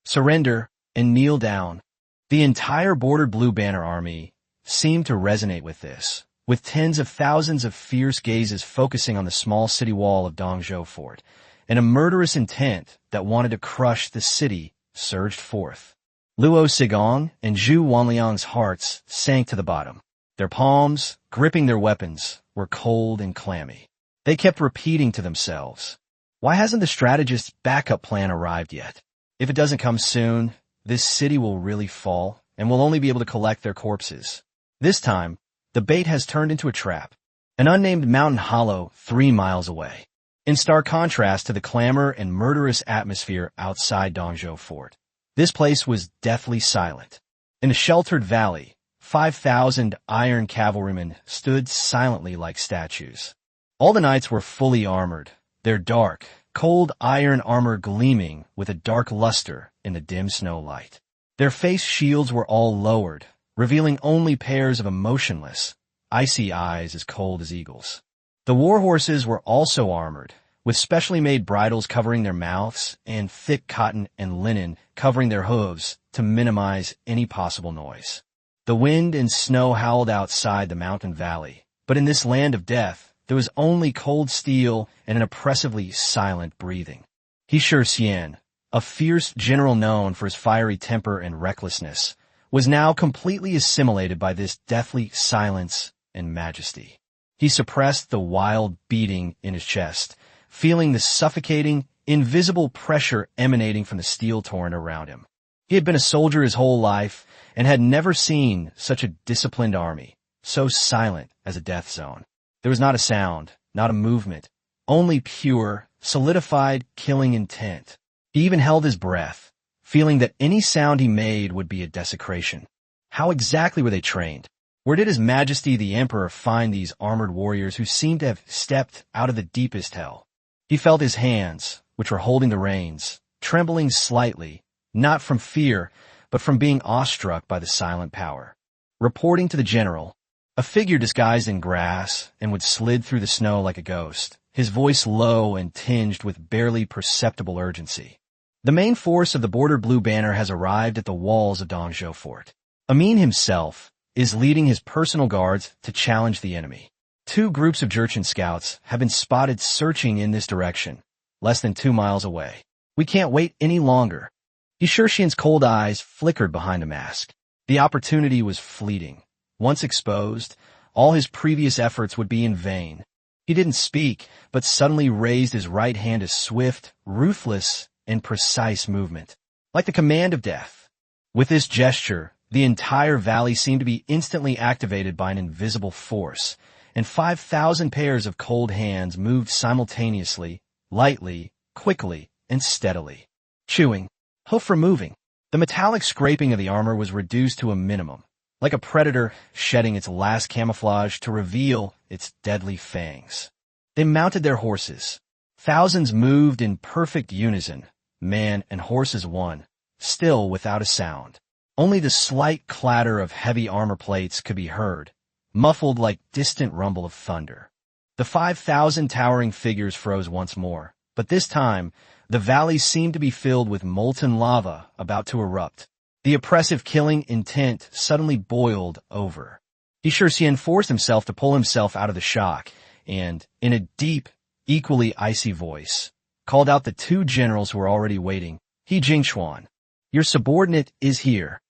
Surrender and kneel down." The entire bordered blue banner army seemed to resonate with this, with tens of thousands of fierce gazes focusing on the small city wall of Dongzhou Fort, and a murderous intent that wanted to crush the city surged forth. Luo Sigong and Zhu Wanliang's hearts sank to the bottom. Their palms, gripping their weapons, were cold and clammy. They kept repeating to themselves, "Why hasn't the strategist's backup plan arrived yet? If it doesn't come soon, this city will really fall, and we'll only be able to collect their corpses." This time, the bait has turned into a trap. An unnamed mountain hollow 3 miles away. In stark contrast to the clamor and murderous atmosphere outside Dongzhou Fort, this place was deathly silent. In a sheltered valley, 5,000 iron cavalrymen stood silently like statues. All the knights were fully armored, their dark, cold iron armor gleaming with a dark luster in the dim snow light. Their face shields were all lowered, revealing only pairs of emotionless, icy eyes as cold as eagles. The war horses were also armored, with specially made bridles covering their mouths and thick cotton and linen covering their hooves to minimize any possible noise. The wind and snow howled outside the mountain valley, but in this land of death, there was only cold steel and an oppressively silent breathing. He Shi Xian, a fierce general known for his fiery temper and recklessness, was now completely assimilated by this deathly silence and majesty. He suppressed the wild beating in his chest, feeling the suffocating, invisible pressure emanating from the steel torrent around him. He had been a soldier his whole life and had never seen such a disciplined army, so silent as a death zone. There was not a sound, not a movement, only pure, solidified, killing intent. He even held his breath, feeling that any sound he made would be a desecration. How exactly were they trained? Where did His Majesty the Emperor find these armored warriors who seemed to have stepped out of the deepest hell? He felt his hands, which were holding the reins, trembling slightly, not from fear, but from being awestruck by the silent power. Reporting to the general, a figure disguised in grass and would slid through the snow like a ghost, his voice low and tinged with barely perceptible urgency. The main force of the Bordered Blue Banner has arrived at the walls of Dongzhou Fort. Amin himself is leading his personal guards to challenge the enemy. 2 groups of Jurchen scouts have been spotted searching in this direction, less than 2 miles away. We can't wait any longer. Yi Shixian's cold eyes flickered behind the mask. The opportunity was fleeting. Once exposed, all his previous efforts would be in vain. He didn't speak, but suddenly raised his right hand a swift, ruthless, and precise movement, like the command of death. With this gesture, the entire valley seemed to be instantly activated by an invisible force, and 5,000 pairs of cold hands moved simultaneously, lightly, quickly, and steadily. Chewing, hoof removing. The metallic scraping of the armor was reduced to a minimum, like a predator shedding its last camouflage to reveal its deadly fangs. They mounted their horses. Thousands moved in perfect unison, man and horse as one, still without a sound. Only the slight clatter of heavy armor plates could be heard, muffled like distant rumble of thunder. The 5,000 towering figures froze once more, but this time, the valley seemed to be filled with molten lava about to erupt. The oppressive killing intent suddenly boiled over. Yi Shixian forced himself to pull himself out of the shock and, in a deep, equally icy voice, called out the 2 generals who were already waiting. He Jingxuan, your subordinate is here.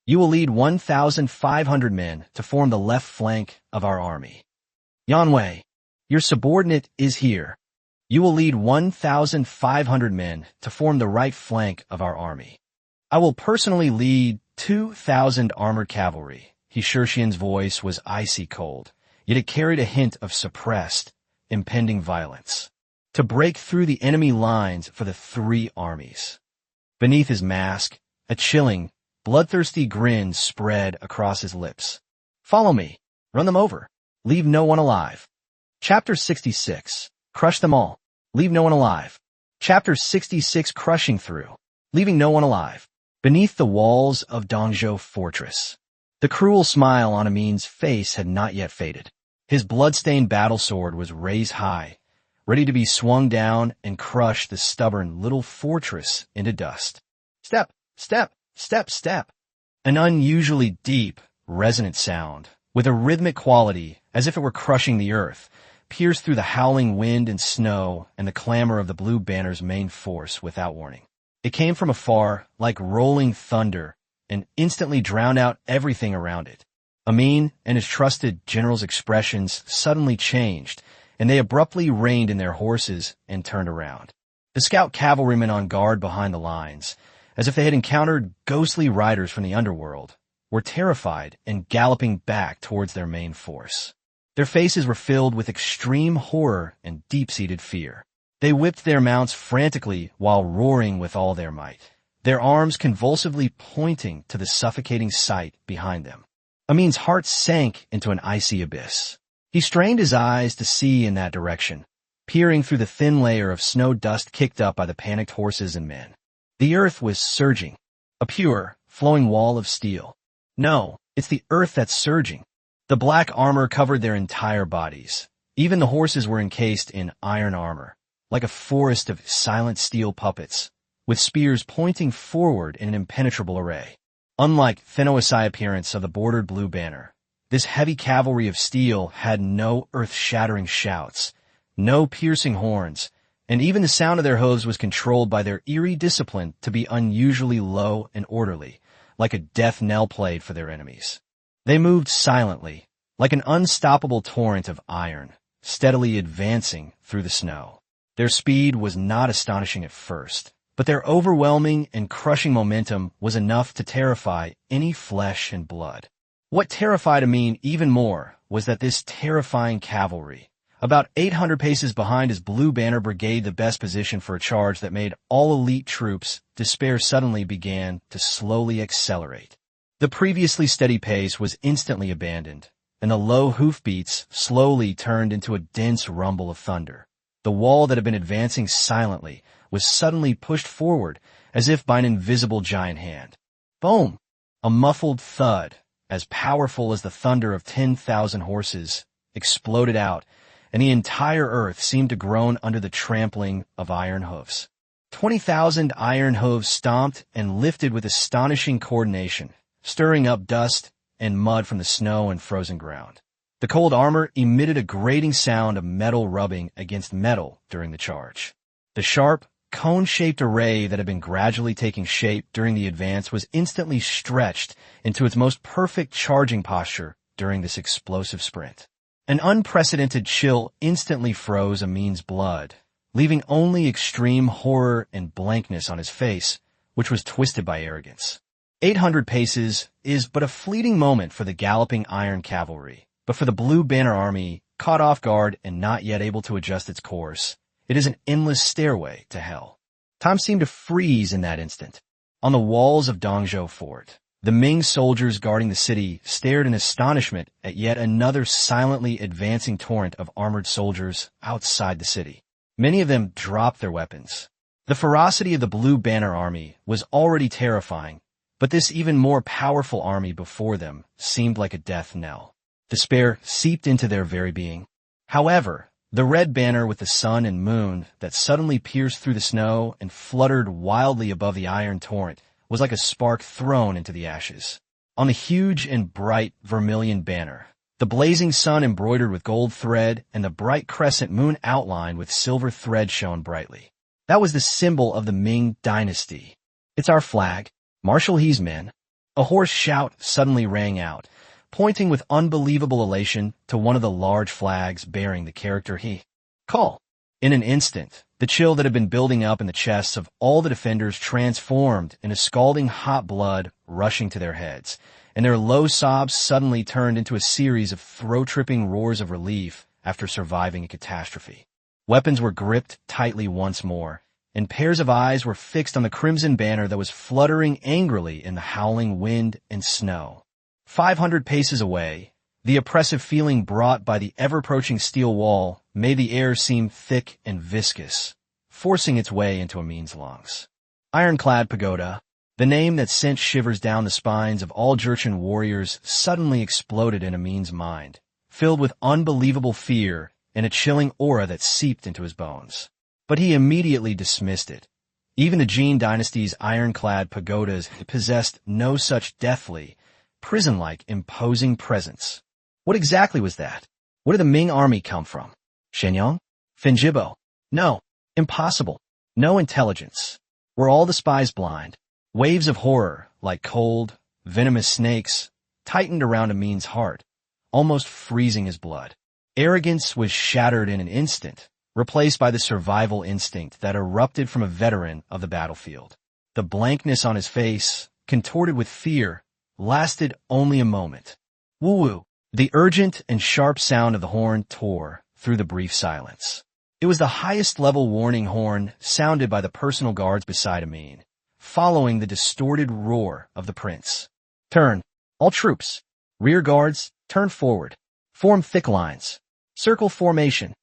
You will lead 1,500 men to form the left flank of our army. Yan Wei, your subordinate is here. You will lead 1,500 men to form the right flank of our army. I will personally lead 2,000 armored cavalry. Yi Shixian's voice was icy cold, yet it carried a hint of suppressed, impending violence, to break through the enemy lines for the 3 armies. Beneath his mask, a chilling, bloodthirsty grin spread across his lips. Follow me. Run them over. Leave no one alive. Chapter 66. Crush them all. Leave no one alive. Chapter 66. Crushing through. Leaving no one alive. Beneath the walls of Dongzhou Fortress. The cruel smile on Amin's face had not yet faded. His blood-stained battle sword was raised high, ready to be swung down and crush the stubborn little fortress into dust. Step, step, step, step. An unusually deep, resonant sound, with a rhythmic quality as if it were crushing the earth, pierced through the howling wind and snow and the clamor of the Blue Banner's main force without warning. It came from afar, like rolling thunder, and instantly drowned out everything around it. Amin and his trusted general's expressions suddenly changed, and they abruptly reined in their horses and turned around. The scout cavalrymen on guard behind the lines, as if they had encountered ghostly riders from the underworld, were terrified and galloping back towards their main force. Their faces were filled with extreme horror and deep-seated fear. They whipped their mounts frantically while roaring with all their might, their arms convulsively pointing to the suffocating sight behind them. Amin's heart sank into an icy abyss. He strained his eyes to see in that direction, peering through the thin layer of snow dust kicked up by the panicked horses and men. The earth was surging, a pure, flowing wall of steel. No, it's the earth that's surging. The black armor covered their entire bodies. Even the horses were encased in iron armor, like a forest of silent steel puppets, with spears pointing forward in an impenetrable array. Unlike Thinnoisai appearance of the Bordered Blue Banner, this heavy cavalry of steel had no earth-shattering shouts, no piercing horns, and even the sound of their hooves was controlled by their eerie discipline to be unusually low and orderly, like a death knell played for their enemies. They moved silently, like an unstoppable torrent of iron, steadily advancing through the snow. Their speed was not astonishing at first, but their overwhelming and crushing momentum was enough to terrify any flesh and blood. What terrified Amin even more was that this terrifying cavalry, About 800 paces behind his Blue Banner Brigade, the best position for a charge that made all elite troops, despair suddenly began to slowly accelerate. The previously steady pace was instantly abandoned, and the low hoofbeats slowly turned into a dense rumble of thunder. The wall that had been advancing silently was suddenly pushed forward as if by an invisible giant hand. Boom! A muffled thud, as powerful as the thunder of 10,000 horses, exploded out, and the entire earth seemed to groan under the trampling of iron hoofs. 20,000 iron hooves stomped and lifted with astonishing coordination, stirring up dust and mud from the snow and frozen ground. The cold armor emitted a grating sound of metal rubbing against metal during the charge. The sharp, cone-shaped array that had been gradually taking shape during the advance was instantly stretched into its most perfect charging posture during this explosive sprint. An unprecedented chill instantly froze Amin's blood, leaving only extreme horror and blankness on his face, which was twisted by arrogance. 800 paces is but a fleeting moment for the galloping iron cavalry, but for the Blue Banner Army, caught off guard and not yet able to adjust its course, it is an endless stairway to hell. Time seemed to freeze in that instant. On the walls of Dongzhou Fort, the Ming soldiers guarding the city stared in astonishment at yet another silently advancing torrent of armored soldiers outside the city. Many of them dropped their weapons. The ferocity of the Blue Banner Army was already terrifying, but this even more powerful army before them seemed like a death knell. Despair seeped into their very being. However, the red banner with the sun and moon that suddenly pierced through the snow and fluttered wildly above the iron torrent was like a spark thrown into the ashes. On the huge and bright vermilion banner, the blazing sun embroidered with gold thread and the bright crescent moon outlined with silver thread shone brightly. That was the symbol of the Ming dynasty. "It's our flag, Marshal He's men." A hoarse shout suddenly rang out, pointing with unbelievable elation to one of the large flags bearing the character He. "Call." In an instant, the chill that had been building up in the chests of all the defenders transformed into scalding hot blood rushing to their heads, and their low sobs suddenly turned into a series of throat-tripping roars of relief after surviving a catastrophe. Weapons were gripped tightly once more, and pairs of eyes were fixed on the crimson banner that was fluttering angrily in the howling wind and snow. 500 paces away, the oppressive feeling brought by the ever-approaching steel wall made the air seem thick and viscous, forcing its way into Amin's lungs. Ironclad Pagoda, the name that sent shivers down the spines of all Jurchen warriors, suddenly exploded in Amin's mind, filled with unbelievable fear and a chilling aura that seeped into his bones. But he immediately dismissed it. Even the Jin dynasty's ironclad pagodas possessed no such deathly, prison-like imposing presence. What exactly was that? Where did the Ming army come from? Shenyang? Finjibo? No. Impossible. No intelligence. Were all the spies blind? Waves of horror, like cold, venomous snakes, tightened around Amin's heart, almost freezing his blood. Arrogance was shattered in an instant, replaced by the survival instinct that erupted from a veteran of the battlefield. The blankness on his face, contorted with fear, lasted only a moment. Woo-woo! The urgent and sharp sound of the horn tore through the brief silence. It was the highest-level warning horn sounded by the personal guards beside Amin, following the distorted roar of the prince. "Turn, all troops. Rear guards, turn forward. Form thick lines. Circle formation."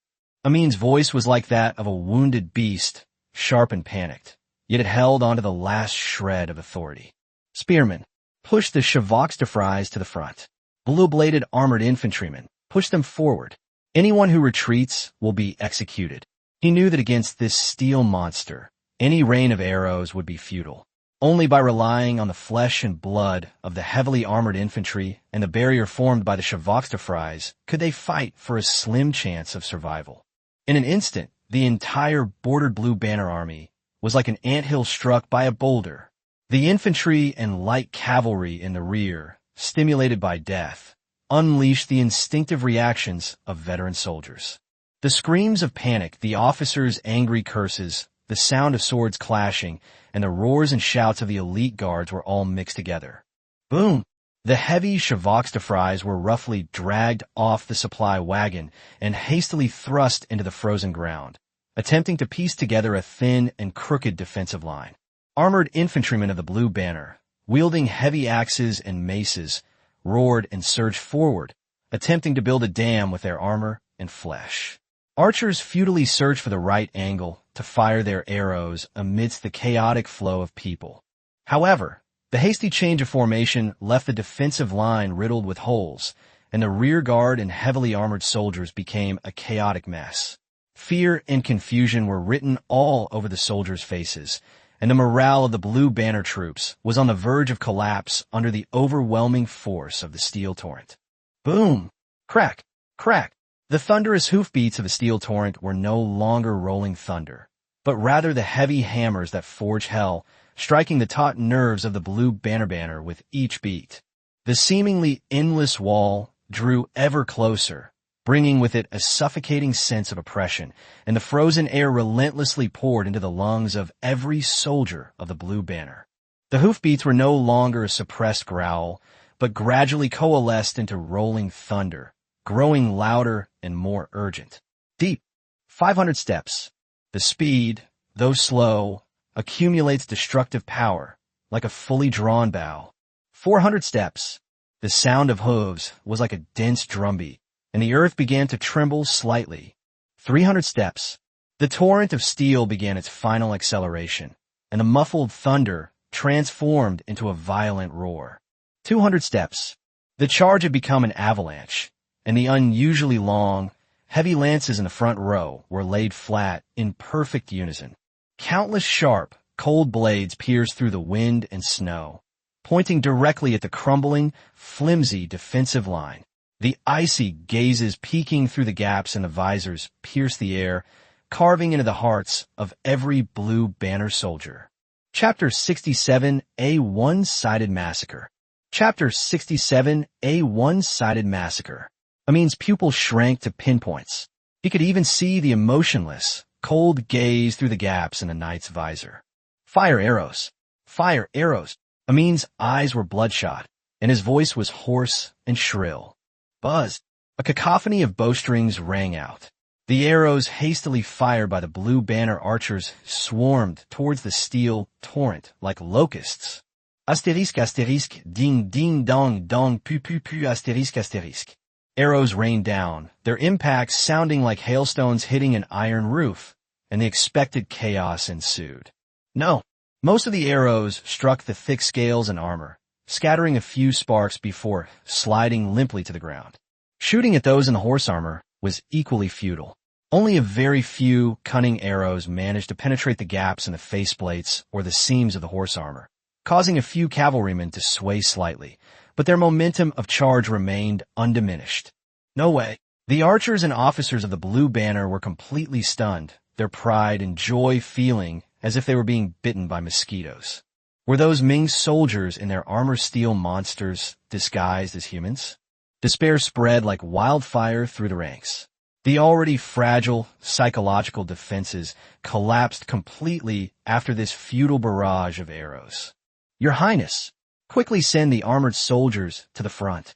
Amin's voice was like that of a wounded beast, sharp and panicked, yet it held onto the last shred of authority. "Spearmen, push the Chevaux'Frise to the front. Blue-bladed armored infantrymen, push them forward. Anyone who retreats will be executed." He knew that against this steel monster, any rain of arrows would be futile. Only by relying on the flesh and blood of the heavily armored infantry and the barrier formed by the Chevaux'Frise could they fight for a slim chance of survival. In an instant, the entire bordered Blue Banner Army was like an anthill struck by a boulder. The infantry and light cavalry in the rear, stimulated by death, unleashed the instinctive reactions of veteran soldiers. The screams of panic, the officers' angry curses, the sound of swords clashing, and the roars and shouts of the elite guards were all mixed together. Boom! The heavy Chevauxtefreis were roughly dragged off the supply wagon and hastily thrust into the frozen ground, attempting to piece together a thin and crooked defensive line. Armored infantrymen of the Blue Banner, wielding heavy axes and maces, roared and surged forward, attempting to build a dam with their armor and flesh. Archers futilely searched for the right angle to fire their arrows amidst the chaotic flow of people. However, the hasty change of formation left the defensive line riddled with holes, and the rear guard and heavily armored soldiers became a chaotic mess. Fear and confusion were written all over the soldiers' faces, and the morale of the Blue Banner troops was on the verge of collapse under the overwhelming force of the steel torrent. Boom! Crack! Crack! The thunderous hoofbeats of the steel torrent were no longer rolling thunder, but rather the heavy hammers that forge hell, striking the taut nerves of the Blue Banner with each beat. The seemingly endless wall drew ever closer, bringing with it a suffocating sense of oppression, and the frozen air relentlessly poured into the lungs of every soldier of the Blue Banner. The hoofbeats were no longer a suppressed growl, but gradually coalesced into rolling thunder, growing louder and more urgent. Deep, 500 steps. The speed, though slow, accumulates destructive power, like a fully drawn bow. 400 steps. The sound of hooves was like a dense drumbeat, and the earth began to tremble slightly. 300 steps. The torrent of steel began its final acceleration, and the muffled thunder transformed into a violent roar. 200 steps. The charge had become an avalanche, and the unusually long, heavy lances in the front row were laid flat in perfect unison. Countless sharp, cold blades pierced through the wind and snow, pointing directly at the crumbling, flimsy defensive line. The icy gazes peeking through the gaps in the visors pierced the air, carving into the hearts of every Blue Banner soldier. Chapter 67, A One-Sided Massacre. Chapter 67, A One-Sided Massacre. Amin's pupils shrank to pinpoints. He could even see the emotionless, cold gaze through the gaps in the knight's visor. Fire arrows! Fire arrows! Amin's eyes were bloodshot, and his voice was hoarse and shrill. Buzz! A cacophony of bowstrings rang out. The arrows hastily fired by the Blue Banner archers swarmed towards the steel torrent like locusts. Asterisk, asterisk, ding, ding, dong, dong, pu, pu, pu, asterisk, asterisk. Arrows rained down, their impacts sounding like hailstones hitting an iron roof, and the expected chaos ensued. No, most of the arrows struck the thick scales and armor, scattering a few sparks before sliding limply to the ground. Shooting at those in the horse armor was equally futile. Only a very few cunning arrows managed to penetrate the gaps in the faceplates or the seams of the horse armor, causing a few cavalrymen to sway slightly, but their momentum of charge remained undiminished. No way. The archers and officers of the Blue Banner were completely stunned, their pride and joy feeling as if they were being bitten by mosquitoes. Were those Ming soldiers in their armor-steel monsters disguised as humans? Despair spread like wildfire through the ranks. The already fragile psychological defenses collapsed completely after this futile barrage of arrows. Your Highness, quickly send the armored soldiers to the front.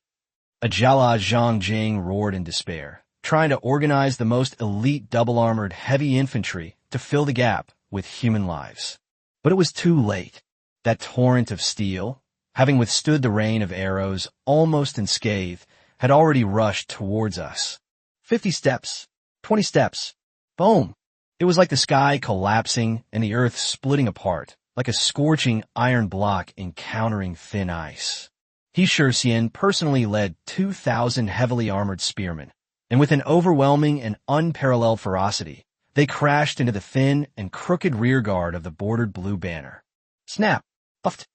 Ajala Zhongjing roared in despair, trying to organize the most elite double-armored heavy infantry to fill the gap with human lives. But it was too late. That torrent of steel, having withstood the rain of arrows almost unscathed, had already rushed towards us. 50 steps, 20 steps, boom! It was like the sky collapsing and the earth splitting apart, like a scorching iron block encountering thin ice. He Shurxian personally led 2,000 heavily armored spearmen, and with an overwhelming and unparalleled ferocity, they crashed into the thin and crooked rear guard of the bordered Blue Banner. Snap! Puffed!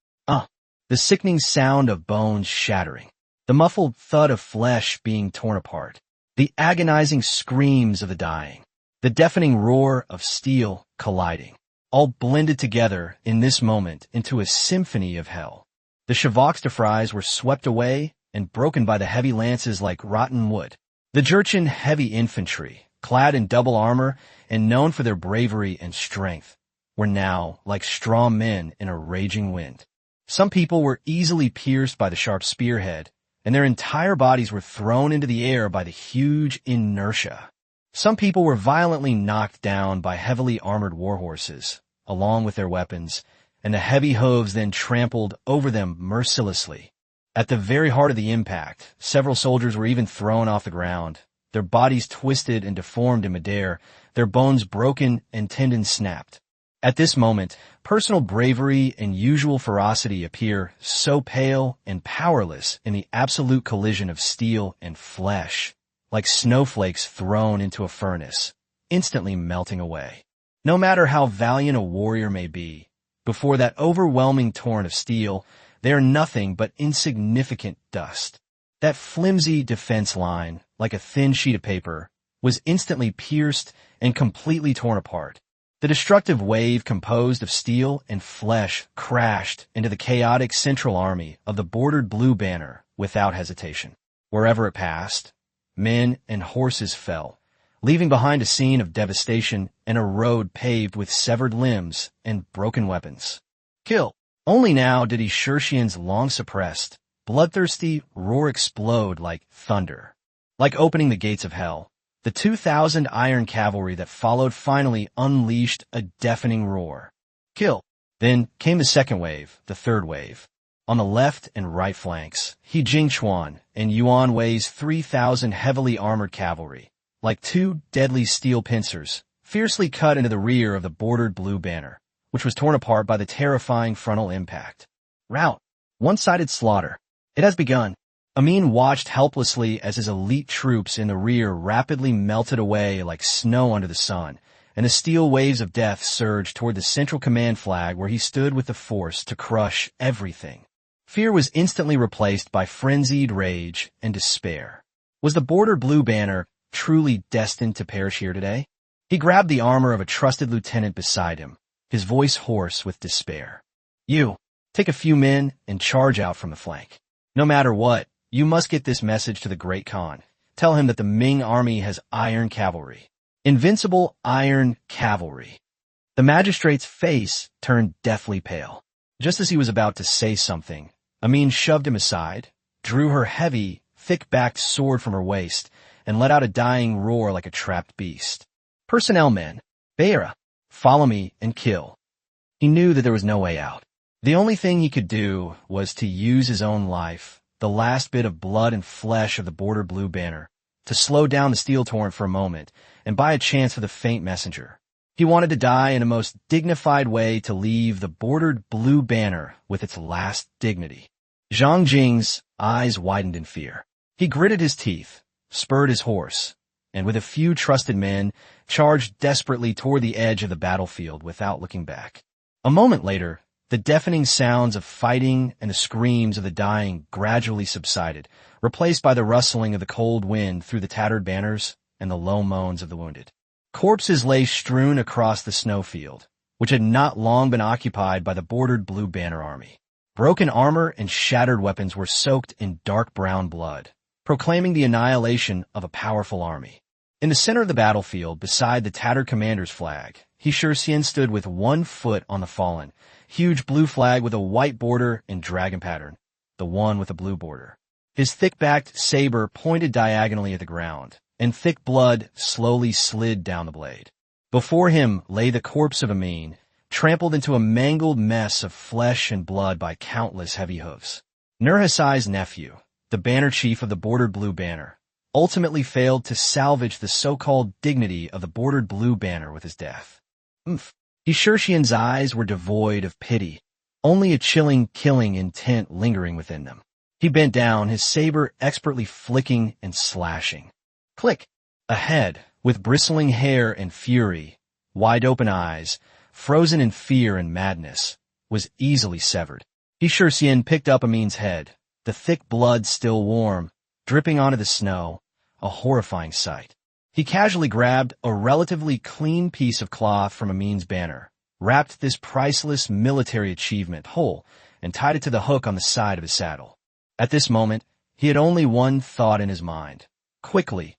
The sickening sound of bones shattering, the muffled thud of flesh being torn apart, the agonizing screams of the dying, the deafening roar of steel colliding, all blended together in this moment into a symphony of hell. The Chevauxtefreis were swept away and broken by the heavy lances like rotten wood. The Jurchen heavy infantry, clad in double armor and known for their bravery and strength, were now like straw men in a raging wind. Some people were easily pierced by the sharp spearhead, and their entire bodies were thrown into the air by the huge inertia. Some people were violently knocked down by heavily armored warhorses, along with their weapons, and the heavy hooves then trampled over them mercilessly. At the very heart of the impact, several soldiers were even thrown off the ground, their bodies twisted and deformed in midair, their bones broken and tendons snapped. At this moment, personal bravery and usual ferocity appear so pale and powerless in the absolute collision of steel and flesh, like snowflakes thrown into a furnace, instantly melting away. No matter how valiant a warrior may be, before that overwhelming torrent of steel, they are nothing but insignificant dust. That flimsy defense line, like a thin sheet of paper, was instantly pierced and completely torn apart. The destructive wave composed of steel and flesh crashed into the chaotic central army of the bordered blue banner without hesitation. Wherever it passed, men and horses fell, leaving behind a scene of devastation and a road paved with severed limbs and broken weapons. Kill! Only now did Eschurchian's long-suppressed, bloodthirsty roar explode like thunder. Like opening the gates of hell, the 2,000 iron cavalry that followed finally unleashed a deafening roar. Kill! Then came the second wave, the third wave. On the left and right flanks, He Jingquan and Yuan Wei's 3,000 heavily armored cavalry, like two deadly steel pincers, fiercely cut into the rear of the bordered blue banner, which was torn apart by the terrifying frontal impact. Rout. One-sided slaughter. It has begun. Amin watched helplessly as his elite troops in the rear rapidly melted away like snow under the sun, and the steel waves of death surged toward the central command flag where he stood with the force to crush everything. Fear was instantly replaced by frenzied rage and despair. Was the bordered blue banner truly destined to perish here today? He grabbed the armor of a trusted lieutenant beside him, his voice hoarse with despair. You, take a few men and charge out from the flank. No matter what, you must get this message to the Great Khan. Tell him that the Ming army has iron cavalry. Invincible iron cavalry. The magistrate's face turned deathly pale. Just as he was about to say something, Amin shoved him aside, drew her heavy, thick-backed sword from her waist, and let out a dying roar like a trapped beast. Personnel men, Beira, follow me and kill. He knew that there was no way out. The only thing he could do was to use his own life, the last bit of blood and flesh of the border blue banner, to slow down the steel torrent for a moment and buy a chance for the faint messenger. He wanted to die in a most dignified way to leave the bordered blue banner with its last dignity. Zhang Jing's eyes widened in fear. He gritted his teeth, spurred his horse, and with a few trusted men, charged desperately toward the edge of the battlefield without looking back. A moment later, the deafening sounds of fighting and the screams of the dying gradually subsided, replaced by the rustling of the cold wind through the tattered banners and the low moans of the wounded. Corpses lay strewn across the snowfield, which had not long been occupied by the bordered blue banner army. Broken armor and shattered weapons were soaked in dark brown blood, proclaiming the annihilation of a powerful army. In the center of the battlefield, beside the tattered commander's flag, He Shurxian stood with 1 foot on the fallen, huge blue flag with a white border and dragon pattern, the one with a blue border. His thick-backed saber pointed diagonally at the ground, and thick blood slowly slid down the blade. Before him lay the corpse of Amin, trampled into a mangled mess of flesh and blood by countless heavy hooves. Nurhasai's nephew, the banner chief of the bordered blue banner, ultimately failed to salvage the so-called dignity of the bordered blue banner with his death. Eschurchian's eyes were devoid of pity, only a chilling, killing intent lingering within them. He bent down, his saber expertly flicking and slashing. Click! Ahead, with bristling hair and fury, wide-open eyes, frozen in fear and madness, was easily severed. Eschurchian picked up Amin's head, the thick blood still warm, dripping onto the snow, a horrifying sight. He casually grabbed a relatively clean piece of cloth from Amin's banner, wrapped this priceless military achievement whole, and tied it to the hook on the side of his saddle. At this moment, he had only one thought in his mind. Quickly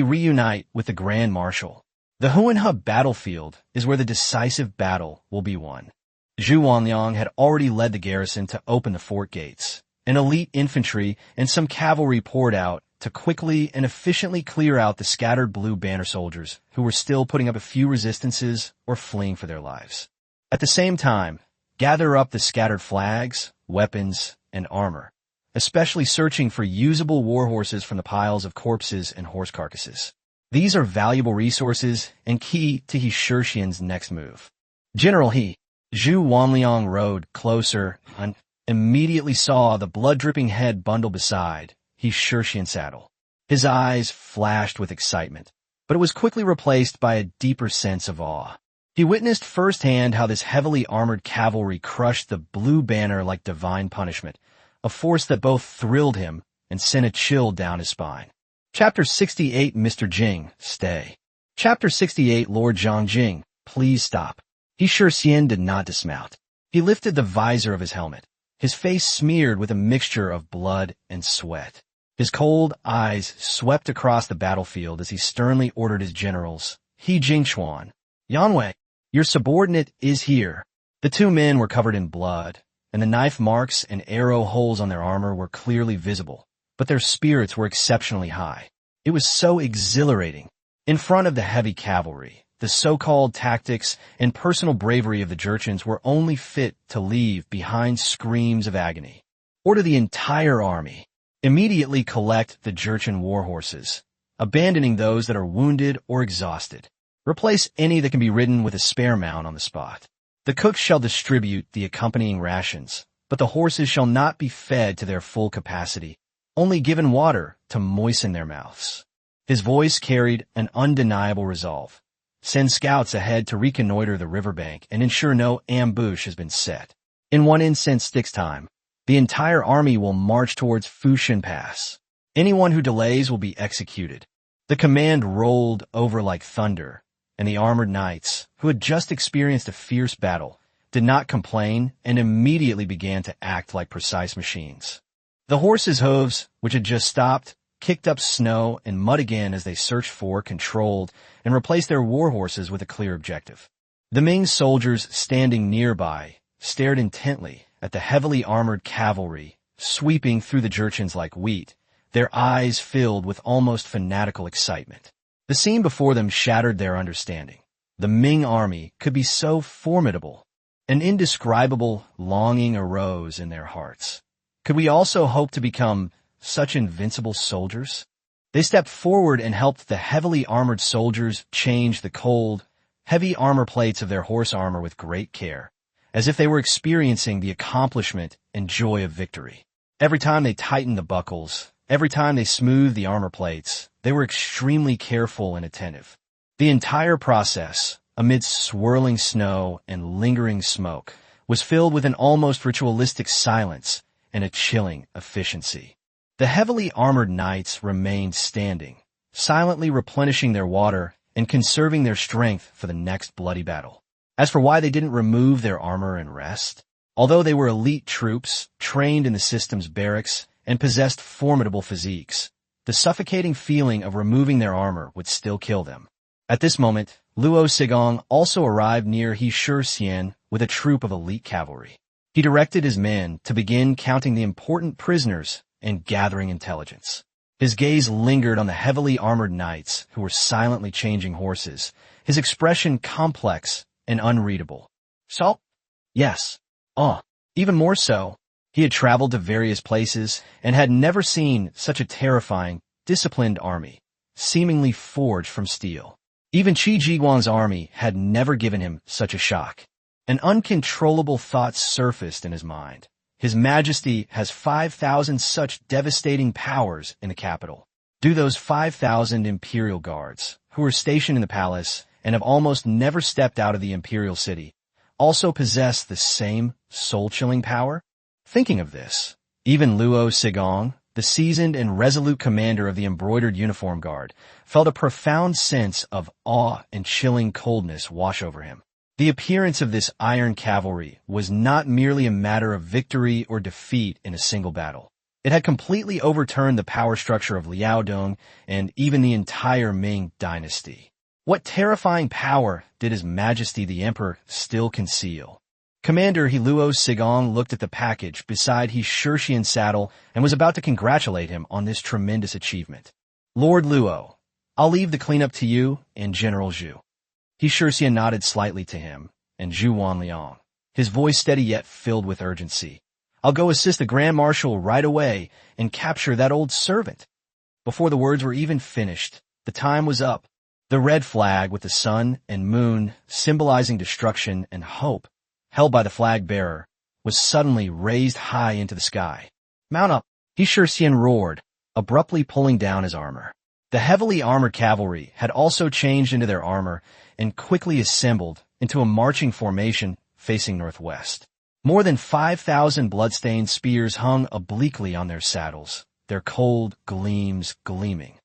reunite with the Grand Marshal. The Huinhe battlefield is where the decisive battle will be won. Zhu Wanliang had already led the garrison to open the fort gates, and elite infantry and some cavalry poured out to quickly and efficiently clear out the scattered blue banner soldiers who were still putting up a few resistances or fleeing for their lives. At the same time, gather up the scattered flags, weapons, and armor, especially searching for usable war horses from the piles of corpses and horse carcasses. These are valuable resources and key to He Shixian's next move. General He, Zhu Wanliang rode closer and immediately saw the blood-dripping head bundle beside He Shixian's saddle. His eyes flashed with excitement, but it was quickly replaced by a deeper sense of awe. He witnessed firsthand how this heavily armored cavalry crushed the blue banner like divine punishment, a force that both thrilled him and sent a chill down his spine. Chapter 68 Mr. Jing, stay. Chapter 68 Lord Zhang, please stop. He Shixian did not dismount. He lifted the visor of his helmet, his face smeared with a mixture of blood and sweat. His cold eyes swept across the battlefield as he sternly ordered his generals, He Jingchuan, Yanwei, your subordinate is here. The two men were covered in blood, and the knife marks and arrow holes on their armor were clearly visible, but their spirits were exceptionally high. It was so exhilarating. In front of the heavy cavalry, the so-called tactics and personal bravery of the Jurchens were only fit to leave behind screams of agony. Order the entire army. Immediately collect the Jurchen war horses, abandoning those that are wounded or exhausted. Replace any that can be ridden with a spare mount on the spot. The cooks shall distribute the accompanying rations, but the horses shall not be fed to their full capacity, only given water to moisten their mouths. His voice carried an undeniable resolve. Send scouts ahead to reconnoiter the riverbank and ensure no ambush has been set. In 1 instant's time, the entire army will march towards Fushan Pass. Anyone who delays will be executed. The command rolled over like thunder, and the armored knights, who had just experienced a fierce battle, did not complain and immediately began to act like precise machines. The horses' hooves, which had just stopped, kicked up snow and mud again as they searched for, controlled, and replaced their war horses with a clear objective. The Ming soldiers standing nearby stared intently at the heavily armored cavalry sweeping through the Jurchens like wheat, their eyes filled with almost fanatical excitement. The scene before them shattered their understanding. The Ming army could be so formidable. An indescribable longing arose in their hearts. Could we also hope to become such invincible soldiers? They stepped forward and helped the heavily armored soldiers change the cold, heavy armor plates of their horse armor with great care, as if they were experiencing the accomplishment and joy of victory. Every time they tightened the buckles, every time they smoothed the armor plates, they were extremely careful and attentive. The entire process, amidst swirling snow and lingering smoke, was filled with an almost ritualistic silence and a chilling efficiency. The heavily armored knights remained standing, silently replenishing their water and conserving their strength for the next bloody battle. As for why they didn't remove their armor and rest, although they were elite troops, trained in the system's barracks, and possessed formidable physiques, the suffocating feeling of removing their armor would still kill them. At this moment, Luo Sigong also arrived near He Shixian with a troop of elite cavalry. He directed his men to begin counting the important prisoners and gathering intelligence. His gaze lingered on the heavily armored knights who were silently changing horses, his expression complex and unreadable. So? Yes. Even more so. He had traveled to various places and had never seen such a terrifying, disciplined army, seemingly forged from steel. Even Qi Jiguang's army had never given him such a shock. An uncontrollable thought surfaced in his mind. His Majesty has 5,000 such devastating powers in the capital. Do those 5,000 Imperial Guards, who are stationed in the palace and have almost never stepped out of the Imperial City, also possess the same soul-chilling power? Thinking of this, even Luo Sigong, the seasoned and resolute commander of the embroidered uniform guard, felt a profound sense of awe and chilling coldness wash over him. The appearance of this iron cavalry was not merely a matter of victory or defeat in a single battle. It had completely overturned the power structure of Liaodong and even the entire Ming dynasty. What terrifying power did His Majesty the Emperor still conceal? Commander Luo Sigong looked at the package beside his Shirxian saddle and was about to congratulate him on this tremendous achievement. Lord Luo, I'll leave the cleanup to you and General Zhu. His Shirxian nodded slightly to him, and Zhu Wanliang, his voice steady yet filled with urgency. I'll go assist the Grand Marshal right away and capture that old servant. Before the words were even finished, the time was up. The red flag with the sun and moon symbolizing destruction and hope, held by the flag bearer, was suddenly raised high into the sky. Mount up! He Shirxian roared, abruptly pulling down his armor. The heavily armored cavalry had also changed into their armor and quickly assembled into a marching formation facing northwest. More than 5,000 blood-stained spears hung obliquely on their saddles, their cold gleams gleaming.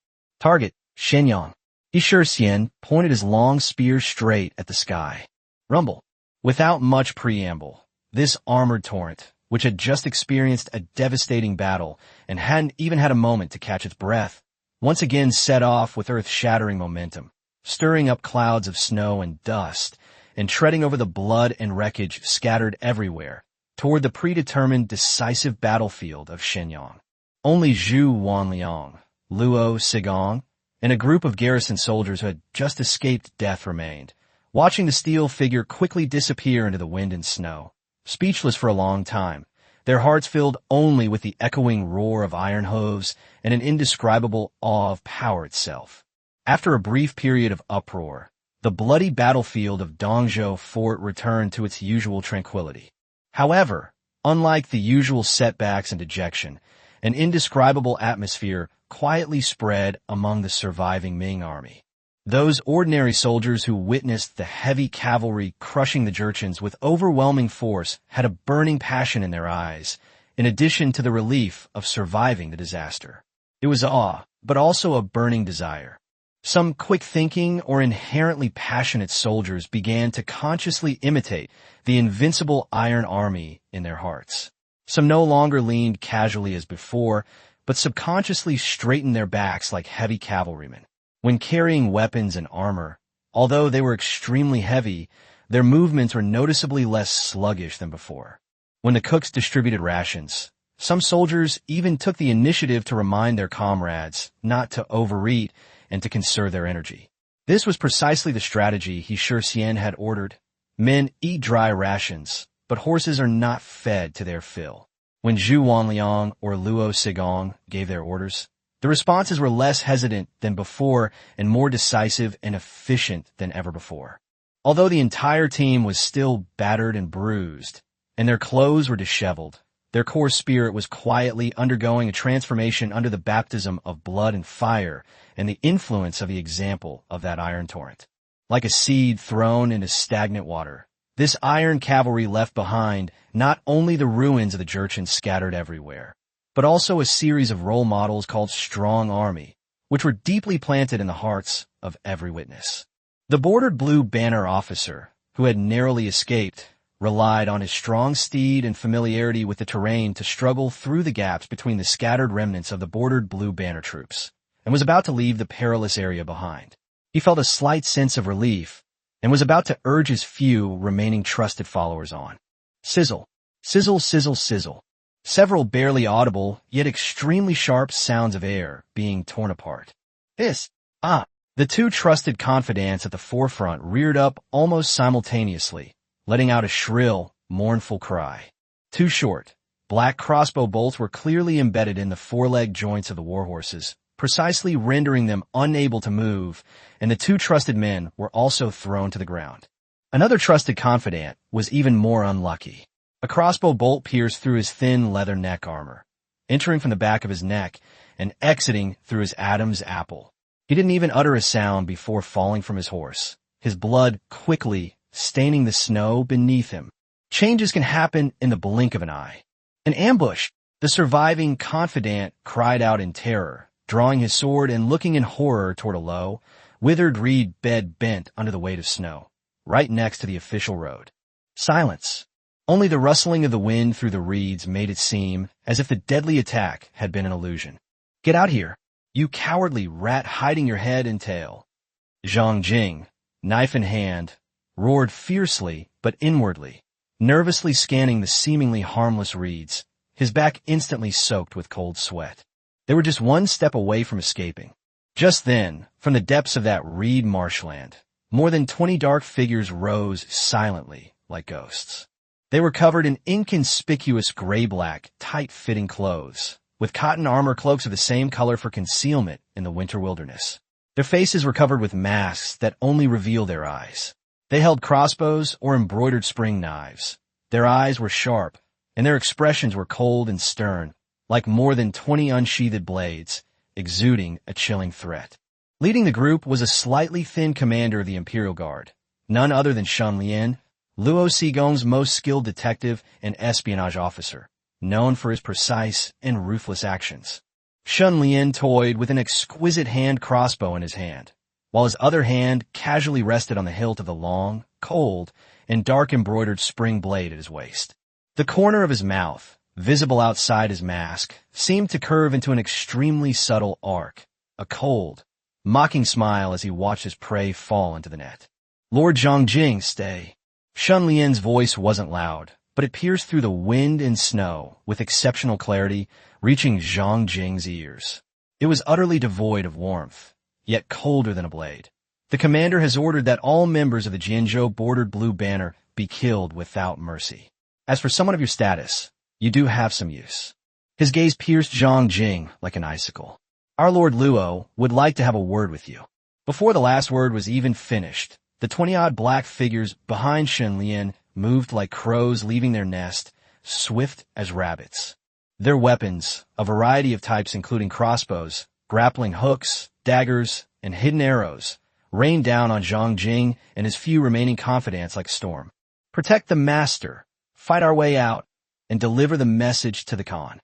Target, Shenyang. He Shirxian pointed his long spear straight at the sky. Rumble. Without much preamble, this armored torrent, which had just experienced a devastating battle and hadn't even had a moment to catch its breath, once again set off with earth-shattering momentum, stirring up clouds of snow and dust, and treading over the blood and wreckage scattered everywhere toward the predetermined decisive battlefield of Shenyang. Only Zhu Wanliang, Luo Sigong, and a group of garrison soldiers who had just escaped death remained, watching the steel figure quickly disappear into the wind and snow, speechless for a long time, their hearts filled only with the echoing roar of iron hooves and an indescribable awe of power itself. After a brief period of uproar, the bloody battlefield of Dongzhou Fort returned to its usual tranquility. However, unlike the usual setbacks and dejection, an indescribable atmosphere quietly spread among the surviving Ming army. Those ordinary soldiers who witnessed the heavy cavalry crushing the Jurchens with overwhelming force had a burning passion in their eyes, in addition to the relief of surviving the disaster. It was awe, but also a burning desire. Some quick-thinking or inherently passionate soldiers began to consciously imitate the invincible Iron Army in their hearts. Some no longer leaned casually as before, but subconsciously straightened their backs like heavy cavalrymen. When carrying weapons and armor, although they were extremely heavy, their movements were noticeably less sluggish than before. When the cooks distributed rations, some soldiers even took the initiative to remind their comrades not to overeat and to conserve their energy. This was precisely the strategy He Shirxian had ordered. Men eat dry rations, but horses are not fed to their fill. When Zhu Wanliang or Luo Sigong gave their orders, the responses were less hesitant than before and more decisive and efficient than ever before. Although the entire team was still battered and bruised, and their clothes were disheveled, their core spirit was quietly undergoing a transformation under the baptism of blood and fire and the influence of the example of that iron torrent. Like a seed thrown into stagnant water, this iron cavalry left behind not only the ruins of the Jurchens scattered everywhere, but also a series of role models called Strong Army, which were deeply planted in the hearts of every witness. The bordered blue banner officer, who had narrowly escaped, relied on his strong steed and familiarity with the terrain to struggle through the gaps between the scattered remnants of the bordered blue banner troops, and was about to leave the perilous area behind. He felt a slight sense of relief, and was about to urge his few remaining trusted followers on. Sizzle, sizzle, sizzle, sizzle. Several barely audible, yet extremely sharp sounds of air being torn apart. The two trusted confidants at the forefront reared up almost simultaneously, letting out a shrill, mournful cry. Two short, black crossbow bolts were clearly embedded in the foreleg joints of the warhorses, precisely rendering them unable to move, and the two trusted men were also thrown to the ground. Another trusted confidant was even more unlucky. A crossbow bolt pierced through his thin leather neck armor, entering from the back of his neck and exiting through his Adam's apple. He didn't even utter a sound before falling from his horse, his blood quickly staining the snow beneath him. Changes can happen in the blink of an eye. An ambush! The surviving confidant cried out in terror, drawing his sword and looking in horror toward a low, withered reed bed bent under the weight of snow, right next to the official road. Silence. Only the rustling of the wind through the reeds made it seem as if the deadly attack had been an illusion. Get out here, you cowardly rat hiding your head and tail. Zhang Jing, knife in hand, roared fiercely but inwardly, nervously scanning the seemingly harmless reeds, his back instantly soaked with cold sweat. They were just one step away from escaping. Just then, from the depths of that reed marshland, more than 20 dark figures rose silently like ghosts. They were covered in inconspicuous gray-black, tight-fitting clothes, with cotton armor cloaks of the same color for concealment in the winter wilderness. Their faces were covered with masks that only revealed their eyes. They held crossbows or embroidered spring knives. Their eyes were sharp, and their expressions were cold and stern, like more than 20 unsheathed blades, exuding a chilling threat. Leading the group was a slightly thin commander of the Imperial Guard, none other than Shen Lian, Luo Sigong's most skilled detective and espionage officer, known for his precise and ruthless actions. Shen Lian toyed with an exquisite hand crossbow in his hand, while his other hand casually rested on the hilt of the long, cold, and dark embroidered spring blade at his waist. The corner of his mouth, visible outside his mask, seemed to curve into an extremely subtle arc, a cold, mocking smile as he watched his prey fall into the net. "Lord Zhongjing, stay." Shen Lian's voice wasn't loud, but it pierced through the wind and snow with exceptional clarity, reaching Zhongjing's ears. It was utterly devoid of warmth, yet colder than a blade. "The commander has ordered that all members of the Jianzhou bordered blue banner be killed without mercy. As for someone of your status, you do have some use." His gaze pierced Zhongjing like an icicle. "Our Lord Luo would like to have a word with you." Before the last word was even finished, the 20-odd black figures behind Shen Lian moved like crows leaving their nest, swift as rabbits. Their weapons, a variety of types including crossbows, grappling hooks, daggers, and hidden arrows, rained down on Zhongjing and his few remaining confidants like a storm. "Protect the master, fight our way out, and deliver the message to the Khan."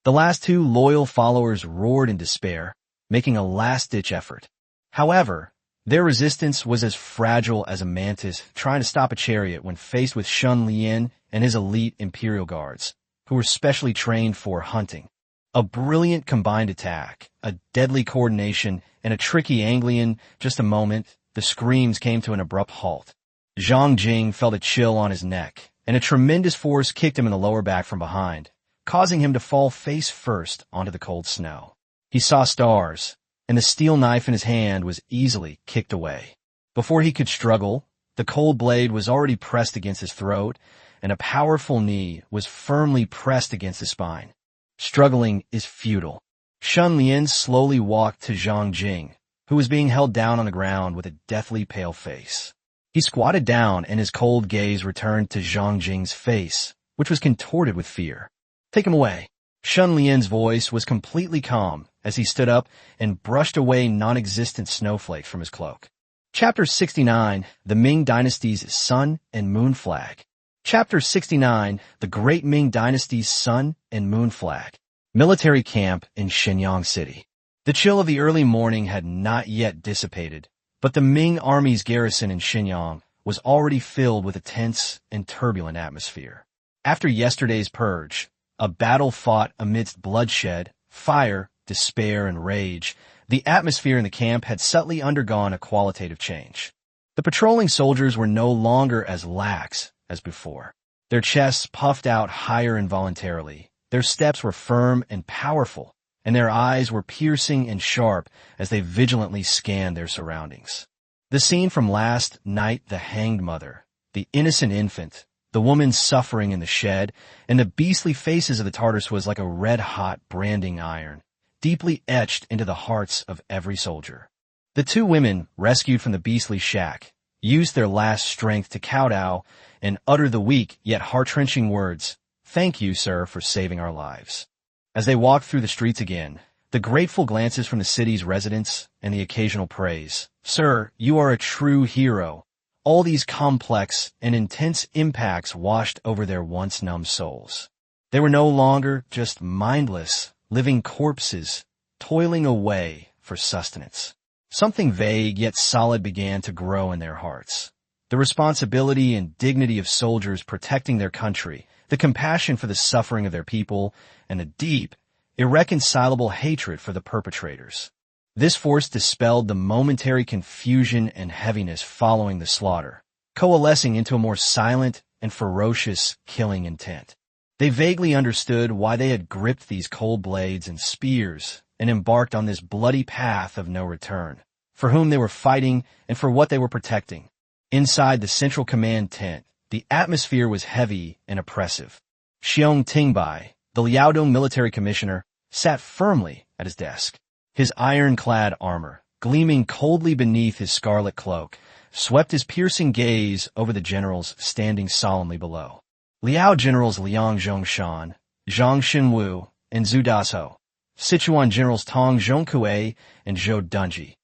The last two loyal followers roared in despair, making a last-ditch effort. However, their resistance was as fragile as a mantis trying to stop a chariot when faced with Shen Lian and his elite Imperial Guards, who were specially trained for hunting. A brilliant combined attack, a deadly coordination, and a tricky Anglian. Just a moment, the screams came to an abrupt halt. Zhongjing felt a chill on his neck, and a tremendous force kicked him in the lower back from behind, causing him to fall face first onto the cold snow. He saw stars, and the steel knife in his hand was easily kicked away. Before he could struggle, the cold blade was already pressed against his throat, and a powerful knee was firmly pressed against his spine. Struggling is futile. Shen Lian slowly walked to Zhongjing, who was being held down on the ground with a deathly pale face. He squatted down, and his cold gaze returned to Zhongjing's face, which was contorted with fear. "Take him away." Shen Lian's voice was completely calm as he stood up and brushed away non-existent snowflakes from his cloak. Chapter 69, The Ming Dynasty's Sun and Moon Flag. Chapter 69, The Great Ming Dynasty's Sun and Moon Flag. Military camp in Shenyang City. The chill of the early morning had not yet dissipated, but the Ming army's garrison in Shenyang was already filled with a tense and turbulent atmosphere. After yesterday's purge, a battle fought amidst bloodshed, fire, despair, and rage, the atmosphere in the camp had subtly undergone a qualitative change. The patrolling soldiers were no longer as lax as before. Their chests puffed out higher involuntarily, their steps were firm and powerful, and their eyes were piercing and sharp as they vigilantly scanned their surroundings. The scene from last night, the hanged mother, the innocent infant, the woman suffering in the shed, and the beastly faces of the Tartars was like a red-hot branding iron, deeply etched into the hearts of every soldier. The two women, rescued from the beastly shack, used their last strength to kowtow and utter the weak yet heart-wrenching words, "Thank you, sir, for saving our lives." As they walked through the streets again, the grateful glances from the city's residents and the occasional praise, "Sir, you are a true hero." All these complex and intense impacts washed over their once numb souls. They were no longer just mindless, living corpses, toiling away for sustenance. Something vague yet solid began to grow in their hearts. The responsibility and dignity of soldiers protecting their country, the compassion for the suffering of their people, and the deep, irreconcilable hatred for the perpetrators. This force dispelled the momentary confusion and heaviness following the slaughter, coalescing into a more silent and ferocious killing intent. They vaguely understood why they had gripped these cold blades and spears and embarked on this bloody path of no return, for whom they were fighting and for what they were protecting. Inside the central command tent, the atmosphere was heavy and oppressive. Xiong Tingbai, the Liaodong military commissioner, sat firmly at his desk. His iron-clad armor, gleaming coldly beneath his scarlet cloak, swept his piercing gaze over the generals standing solemnly below. Liao generals Liang Zhongshan, Zhang Xinwu, and Zhu Dashou, Sichuan generals Tong Zhongkue and Zhou Dunji,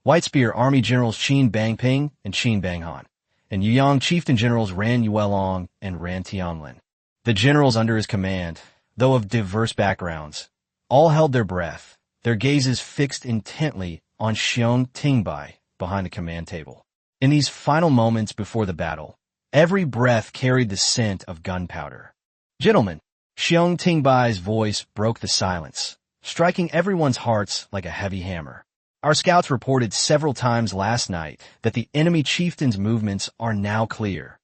White Spear army generals Qin Bangping and Qin Banghan, and Yuyang chieftain generals Ran Yuelong and Ran Tianlin. The generals under his command, though of diverse backgrounds, all held their breath, their gazes fixed intently on Xiong Tingbai behind the command table. In these final moments before the battle, every breath carried the scent of gunpowder. "Gentlemen," Xiong Tingbai's voice broke the silence, striking everyone's hearts like a heavy hammer. "Our scouts reported several times last night that the enemy chieftain's movements are now clear."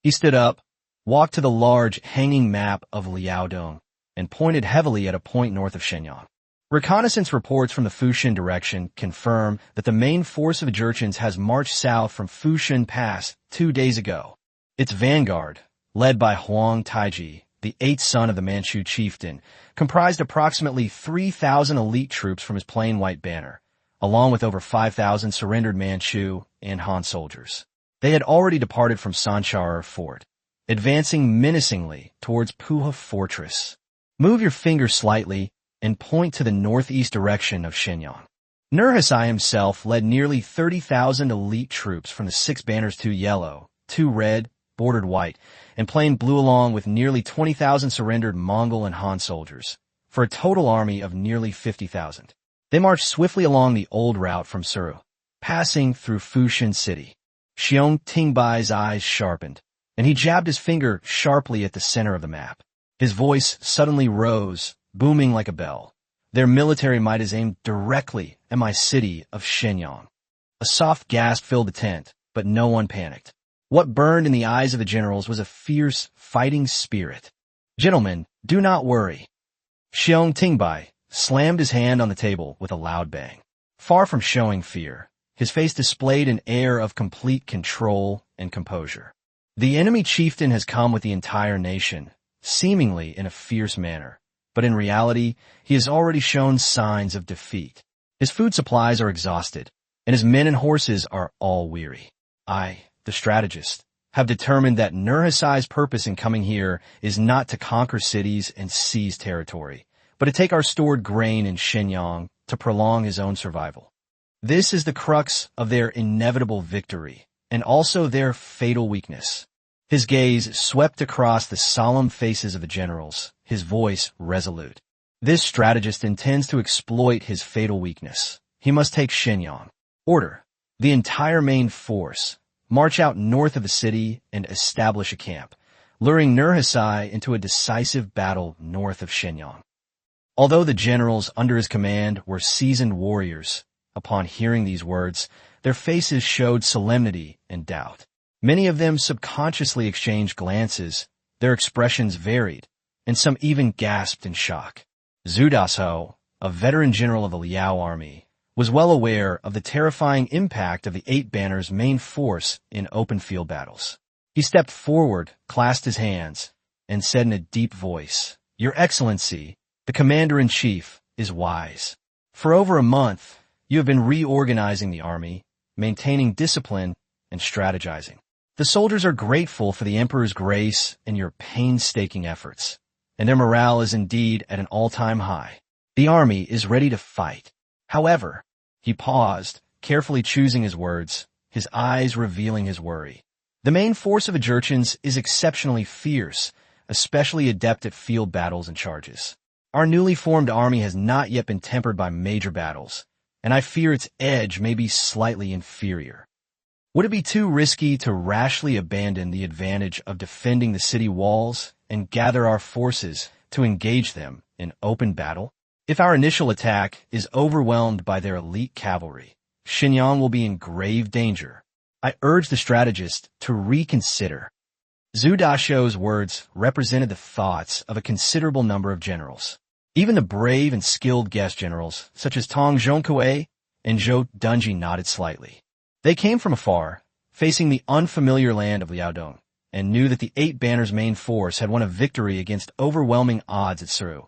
He stood up, walked to the large hanging map of Liaodong, and pointed heavily at a point north of Shenyang. Reconnaissance reports from the Fushan direction confirm that the main force of the Jurchens has marched south from Fushan Pass 2 days ago. Its vanguard, led by Huang Taiji, the 8th son of the Manchu chieftain, comprised approximately 3,000 elite troops from his plain white banner, along with over 5,000 surrendered Manchu and Han soldiers. They had already departed from Sancharar Fort, advancing menacingly towards Puha Fortress. Move your finger slightly and point to the northeast direction of Shenyang. Nurhaci himself led nearly 30,000 elite troops from the 6 banners 2 yellow, 2 red, bordered white, and plain blue along with nearly 20,000 surrendered Mongol and Han soldiers, for a total army of nearly 50,000. They marched swiftly along the old route from Suru, passing through Fushan City. Xiong Tingbai's eyes sharpened, and he jabbed his finger sharply at the center of the map. His voice suddenly rose, booming like a bell. Their military might is aimed directly at my city of Shenyang. A soft gasp filled the tent, but no one panicked. What burned in the eyes of the generals was a fierce, fighting spirit. "Gentlemen, do not worry." Xiong Tingbai slammed his hand on the table with a loud bang. Far from showing fear, his face displayed an air of complete control and composure. The enemy chieftain has come with the entire nation, seemingly in a fierce manner, but in reality, he has already shown signs of defeat. His food supplies are exhausted, and his men and horses are all weary. I, the strategist, have determined that Nurhacai's purpose in coming here is not to conquer cities and seize territory, but to take our stored grain in Shenyang to prolong his own survival. This is the crux of their inevitable victory, and also their fatal weakness. His gaze swept across the solemn faces of the generals, his voice resolute. This strategist intends to exploit his fatal weakness. He must take Shenyang. Order the entire main force, march out north of the city and establish a camp, luring Nurhacai into a decisive battle north of Shenyang. Although the generals under his command were seasoned warriors, upon hearing these words, their faces showed solemnity and doubt. Many of them subconsciously exchanged glances, their expressions varied, and some even gasped in shock. Zhu Dashou, a veteran general of the Liao army, was well aware of the terrifying impact of the 8 banners' main force in open field battles. He stepped forward, clasped his hands, and said in a deep voice, "Your Excellency, the Commander-in-Chief, is wise. For over a month, you have been reorganizing the army, maintaining discipline, and strategizing. The soldiers are grateful for the Emperor's grace and your painstaking efforts, and their morale is indeed at an all-time high. The army is ready to fight. However," he paused, carefully choosing his words, his eyes revealing his worry. "The main force of the Jurchens is exceptionally fierce, especially adept at field battles and charges. Our newly formed army has not yet been tempered by major battles, and I fear its edge may be slightly inferior. Would it be too risky to rashly abandon the advantage of defending the city walls and gather our forces to engage them in open battle? If our initial attack is overwhelmed by their elite cavalry, Shenyang will be in grave danger. I urge the strategist to reconsider." Zhu Dashiou's words represented the thoughts of a considerable number of generals. Even the brave and skilled guest generals, such as Tong Zhongkue and Zhou Dunji, nodded slightly. They came from afar, facing the unfamiliar land of Liaodong, and knew that the Eight Banners' main force had won a victory against overwhelming odds at Suru,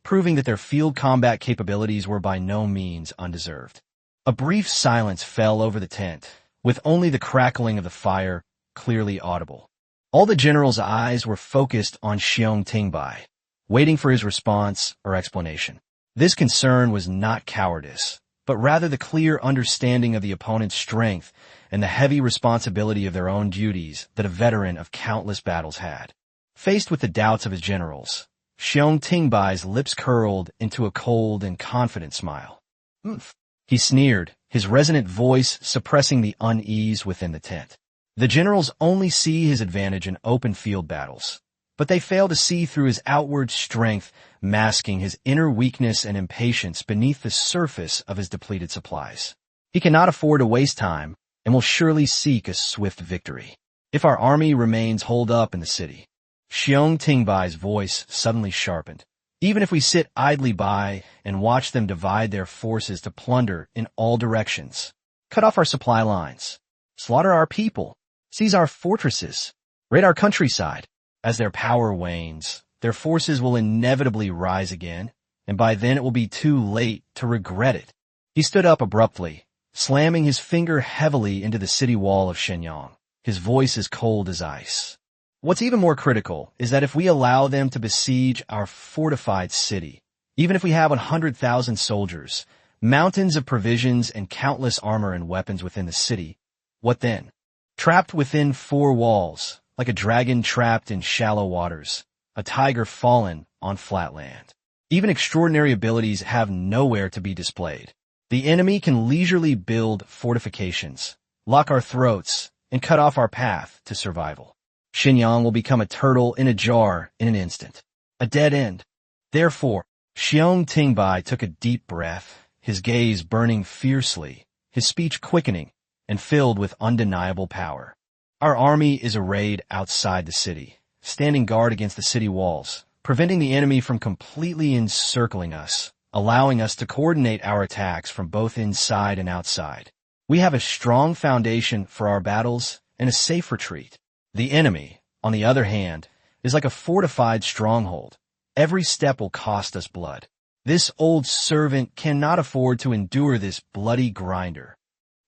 proving that their field combat capabilities were by no means undeserved. A brief silence fell over the tent, with only the crackling of the fire clearly audible. All the generals' eyes were focused on Xiong Tingbai, waiting for his response or explanation. This concern was not cowardice, but rather the clear understanding of the opponent's strength and the heavy responsibility of their own duties that a veteran of countless battles had. Faced with the doubts of his generals, Xiong Tingbai's lips curled into a cold and confident smile. "Oomph," he sneered, his resonant voice suppressing the unease within the tent. The generals only see his advantage in open field battles, but they fail to see through his outward strength, masking his inner weakness and impatience beneath the surface of his depleted supplies. He cannot afford to waste time and will surely seek a swift victory. If our army remains holed up in the city, Xiong Tingbai's voice suddenly sharpened. Even if we sit idly by and watch them divide their forces to plunder in all directions, cut off our supply lines, slaughter our people, seize our fortresses, raid our countryside, as their power wanes, their forces will inevitably rise again, and by then it will be too late to regret it. He stood up abruptly, slamming his finger heavily into the city wall of Shenyang, his voice as cold as ice. What's even more critical is that if we allow them to besiege our fortified city, even if we have 100,000 soldiers, mountains of provisions and countless armor and weapons within the city, what then? Trapped within four walls, like a dragon trapped in shallow waters, a tiger fallen on flat land. Even extraordinary abilities have nowhere to be displayed. The enemy can leisurely build fortifications, lock our throats, and cut off our path to survival. Shenyang will become a turtle in a jar in an instant. A dead end. Therefore, Xiong Tingbai took a deep breath, his gaze burning fiercely, his speech quickening, and filled with undeniable power. Our army is arrayed outside the city, standing guard against the city walls, preventing the enemy from completely encircling us, allowing us to coordinate our attacks from both inside and outside. We have a strong foundation for our battles and a safe retreat. The enemy, on the other hand, is like a fortified stronghold. Every step will cost us blood. This old servant cannot afford to endure this bloody grinder.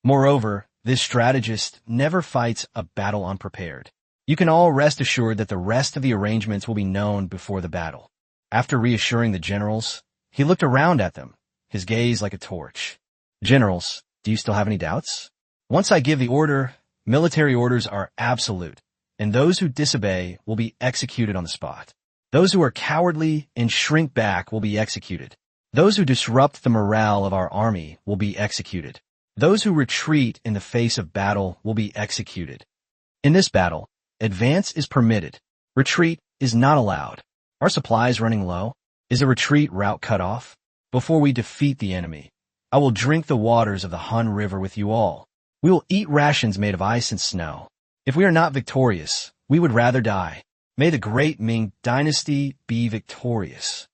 Moreover, this strategist never fights a battle unprepared. You can all rest assured that the rest of the arrangements will be known before the battle. After reassuring the generals, he looked around at them, his gaze like a torch. Generals, do you still have any doubts? Once I give the order, military orders are absolute, and those who disobey will be executed on the spot. Those who are cowardly and shrink back will be executed. Those who disrupt the morale of our army will be executed. Those who retreat in the face of battle will be executed. In this battle, advance is permitted. Retreat is not allowed. Are supplies running low? Is a retreat route cut off? Before we defeat the enemy, I will drink the waters of the Han River with you all. We will eat rations made of ice and snow. If we are not victorious, we would rather die. May the great Ming dynasty be victorious.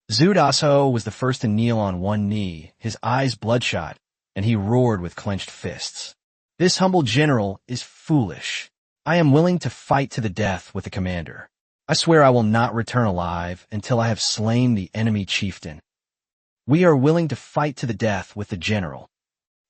Zhu Dashiou was the first to kneel on one knee, his eyes bloodshot, and he roared with clenched fists. This humble general is foolish. I am willing to fight to the death with the commander. I swear I will not return alive until I have slain the enemy chieftain. We are willing to fight to the death with the general.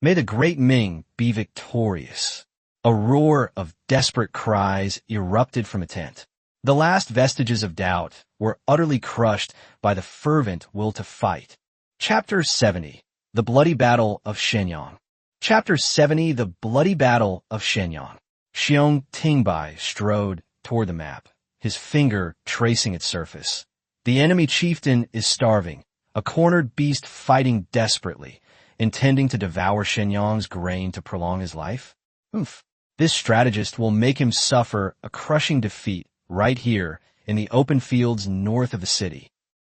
May the great Ming be victorious. A roar of desperate cries erupted from the tent. The last vestiges of doubt were utterly crushed by the fervent will to fight. Chapter 70. The Bloody Battle of Shenyang. Chapter 70. The Bloody Battle of Shenyang. Xiong Tingbai strode toward the map, his finger tracing its surface. The enemy chieftain is starving, a cornered beast fighting desperately, intending to devour Shenyang's grain to prolong his life. Oof. This strategist will make him suffer a crushing defeat right here in the open fields north of the city.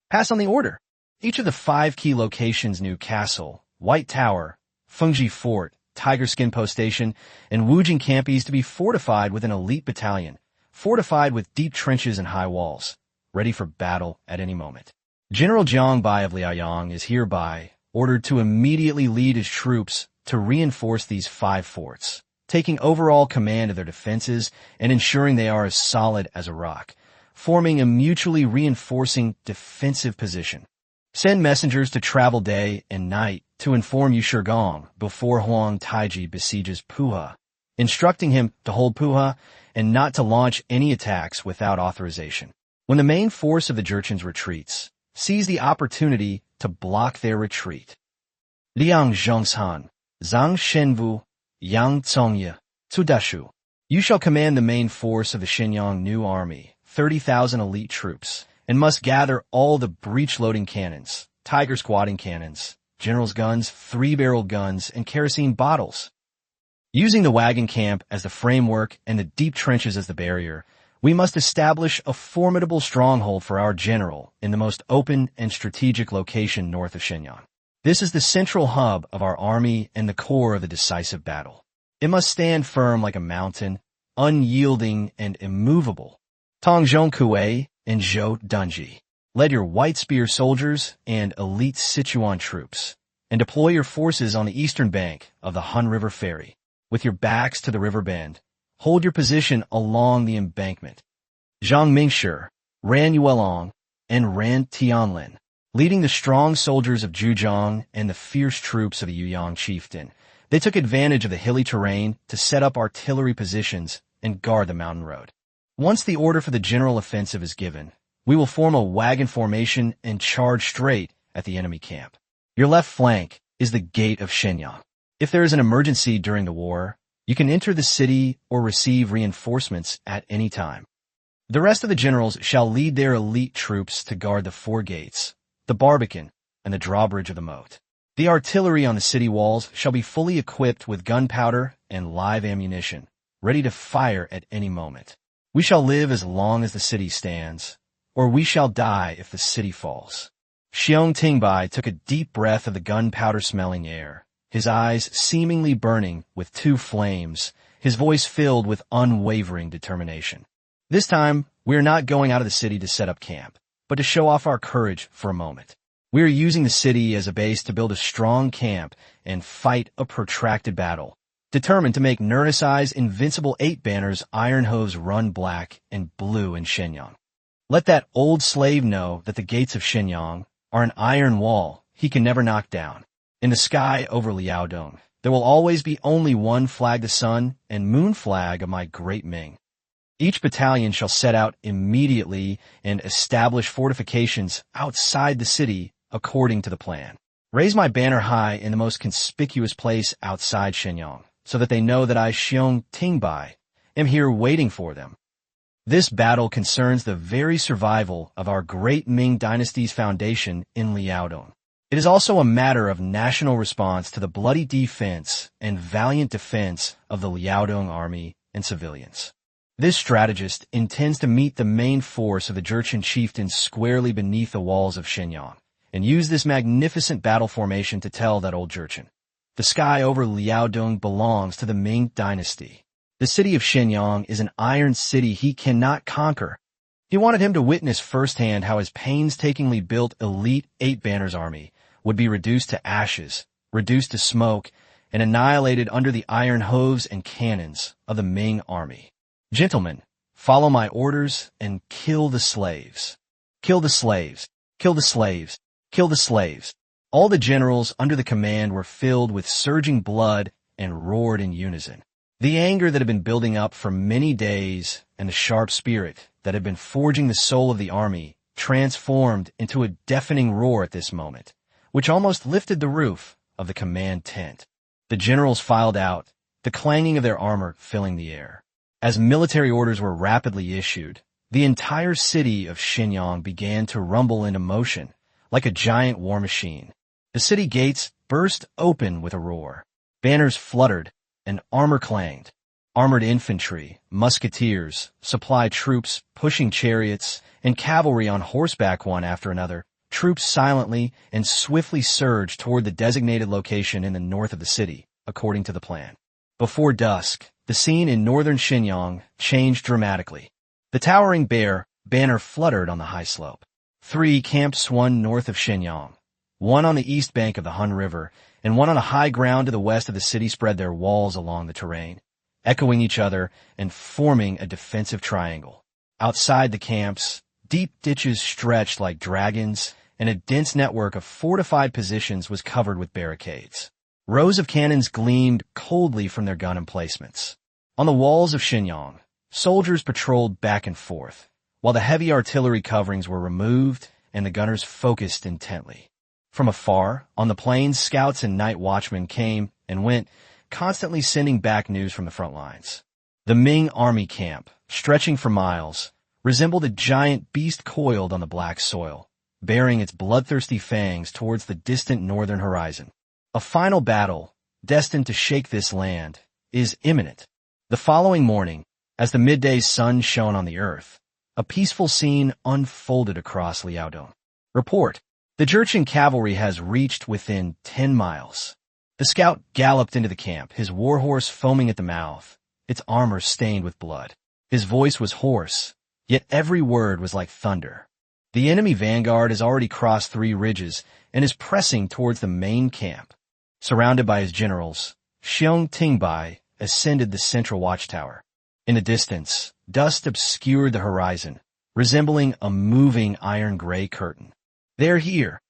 Pass on the order. Each of the 5 key locations: New Castle, White Tower, Fengji Fort, Tiger Skin Post Station, and Wujing Camp is to be fortified with an elite battalion, fortified with deep trenches and high walls, ready for battle at any moment. General Jiang Bai of Liaoyang is hereby ordered to immediately lead his troops to reinforce these 5 forts, taking overall command of their defenses and ensuring they are as solid as a rock, forming a mutually reinforcing defensive position. Send messengers to travel day and night to inform Yu Gong before Huang Taiji besieges Puha, instructing him to hold Puha and not to launch any attacks without authorization. When the main force of the Jurchens retreats, seize the opportunity to block their retreat. Liang Zhongshan, Zhang Shenwu, Yang Zongye, Tudashu. You shall command the main force of the Shenyang New Army, 30,000 elite troops, and must gather all the breech-loading cannons, Tiger squatting cannons, general's guns, 3-barreled guns, and kerosene bottles. Using the wagon camp as the framework and the deep trenches as the barrier, we must establish a formidable stronghold for our general in the most open and strategic location north of Shenyang. This is the central hub of our army and the core of the decisive battle. It must stand firm like a mountain, unyielding and immovable. Tong Zhongkue and Zhou Dunji, lead your White Spear soldiers and elite Sichuan troops, and deploy your forces on the eastern bank of the Han River Ferry, with your backs to the river bend. Hold your position along the embankment. Zhang Mingshi, Ran Yuelong, and Ran Tianlin, leading the strong soldiers of Zhujiang and the fierce troops of the Yuyang chieftain, they took advantage of the hilly terrain to set up artillery positions and guard the mountain road. Once the order for the general offensive is given, we will form a wagon formation and charge straight at the enemy camp. Your left flank is the gate of Shenyang. If there is an emergency during the war, you can enter the city or receive reinforcements at any time. The rest of the generals shall lead their elite troops to guard the 4 gates, the Barbican, and the drawbridge of the moat. The artillery on the city walls shall be fully equipped with gunpowder and live ammunition, ready to fire at any moment. We shall live as long as the city stands, or we shall die if the city falls. Xiong Tingbai took a deep breath of the gunpowder-smelling air, his eyes seemingly burning with 2 flames, his voice filled with unwavering determination. This time, we are not going out of the city to set up camp, but to show off our courage for a moment. We are using the city as a base to build a strong camp and fight a protracted battle, determined to make Nurnisai's invincible 8 banners iron hose run black and blue in Shenyang. Let that old slave know that the gates of Shenyang are an iron wall he can never knock down. In the sky over Liaodong, there will always be only one flag, the sun and moon flag of my great Ming. Each battalion shall set out immediately and establish fortifications outside the city according to the plan. Raise my banner high in the most conspicuous place outside Shenyang, so that they know that I, Xiong Tingbai, am here waiting for them. This battle concerns the very survival of our great Ming dynasty's foundation in Liaodong. It is also a matter of national response to the bloody defense and valiant defense of the Liaodong army and civilians. This strategist intends to meet the main force of the Jurchen chieftains squarely beneath the walls of Shenyang, and use this magnificent battle formation to tell that old Jurchen, the sky over Liaodong belongs to the Ming dynasty. The city of Shenyang is an iron city he cannot conquer. He wanted him to witness firsthand how his painstakingly built elite 8 banners army would be reduced to ashes, reduced to smoke, and annihilated under the iron hooves and cannons of the Ming army. Gentlemen, follow my orders and kill the slaves. Kill the slaves. Kill the slaves. Kill the slaves. All the generals under the command were filled with surging blood and roared in unison. The anger that had been building up for many days and the sharp spirit that had been forging the soul of the army transformed into a deafening roar at this moment, which almost lifted the roof of the command tent. The generals filed out, the clanging of their armor filling the air. As military orders were rapidly issued, the entire city of Shenyang began to rumble into motion like a giant war machine. The city gates burst open with a roar. Banners fluttered and armor clanged. Armored infantry, musketeers, supply troops pushing chariots, and cavalry on horseback one after another, troops silently and swiftly surged toward the designated location in the north of the city, according to the plan. Before dusk, the scene in northern Shenyang changed dramatically. The towering banner fluttered on the high slope. 3 camps swung north of Shenyang. One on the east bank of the Hun River, and one on a high ground to the west of the city spread their walls along the terrain, echoing each other and forming a defensive triangle. Outside the camps, deep ditches stretched like dragons, and a dense network of fortified positions was covered with barricades. Rows of cannons gleamed coldly from their gun emplacements. On the walls of Shenyang, soldiers patrolled back and forth, while the heavy artillery coverings were removed and the gunners focused intently. From afar, on the plains, scouts and night watchmen came and went, constantly sending back news from the front lines. The Ming army camp, stretching for miles, resembled a giant beast coiled on the black soil, bearing its bloodthirsty fangs towards the distant northern horizon. A final battle, destined to shake this land, is imminent. The following morning, as the midday sun shone on the earth, a peaceful scene unfolded across Liaodong. Report: the Jurchen cavalry has reached within 10 miles. The scout galloped into the camp, his warhorse foaming at the mouth, its armor stained with blood. His voice was hoarse, yet every word was like thunder. The enemy vanguard has already crossed 3 ridges and is pressing towards the main camp. Surrounded by his generals, Xiong Tingbai ascended the central watchtower. In the distance, dust obscured the horizon, resembling a moving iron-gray curtain. "They're here."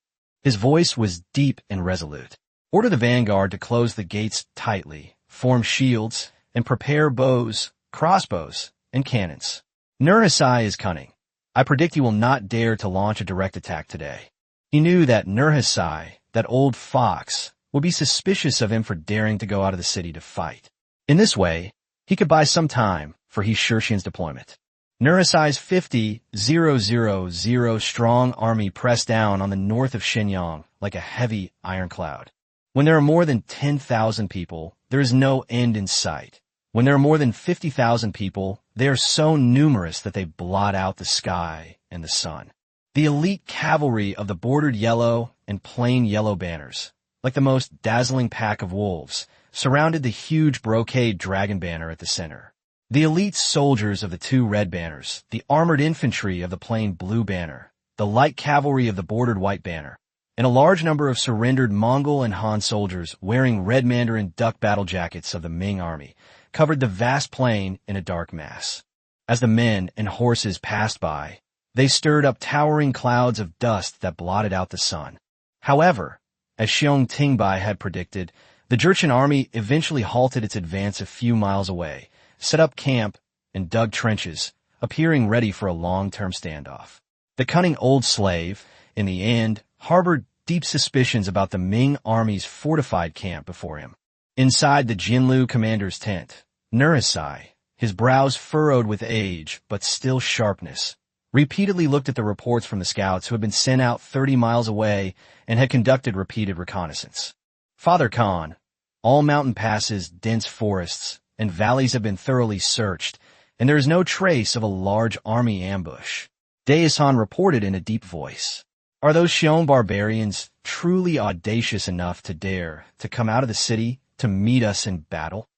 His voice was deep and resolute. "Order the vanguard to close the gates tightly, form shields, and prepare bows, crossbows, and cannons. Nurhaci is cunning. I predict he will not dare to launch a direct attack today." He knew that Nurhaci, that old fox, would be suspicious of him for daring to go out of the city to fight. In this way, he could buy some time for He Shixian's deployment. Nurhaci's 50,000 strong army pressed down on the north of Shenyang like a heavy iron cloud. When there are more than 10,000 people, there is no end in sight. When there are more than 50,000 people, they are so numerous that they blot out the sky and the sun. The elite cavalry of the bordered yellow and plain yellow banners, like the most dazzling pack of wolves, surrounded the huge brocade dragon banner at the center. The elite soldiers of the 2 red banners, the armored infantry of the plain blue banner, the light cavalry of the bordered white banner, and a large number of surrendered Mongol and Han soldiers wearing red Mandarin duck battle jackets of the Ming army covered the vast plain in a dark mass. As the men and horses passed by, they stirred up towering clouds of dust that blotted out the sun. However, as Xiong Tingbai had predicted, the Jurchen army eventually halted its advance a few miles away, set up camp, and dug trenches, appearing ready for a long-term standoff. The cunning old slave, in the end, harbored deep suspicions about the Ming army's fortified camp before him. Inside the Jinlu commander's tent, Nurhaci, his brows furrowed with age but still sharpness, repeatedly looked at the reports from the scouts who had been sent out 30 miles away and had conducted repeated reconnaissance. "Father Khan, all mountain passes, dense forests, and valleys have been thoroughly searched, and there is no trace of a large army ambush," Daesan reported in a deep voice. "Are those Xiong barbarians truly audacious enough to dare to come out of the city to meet us in battle?"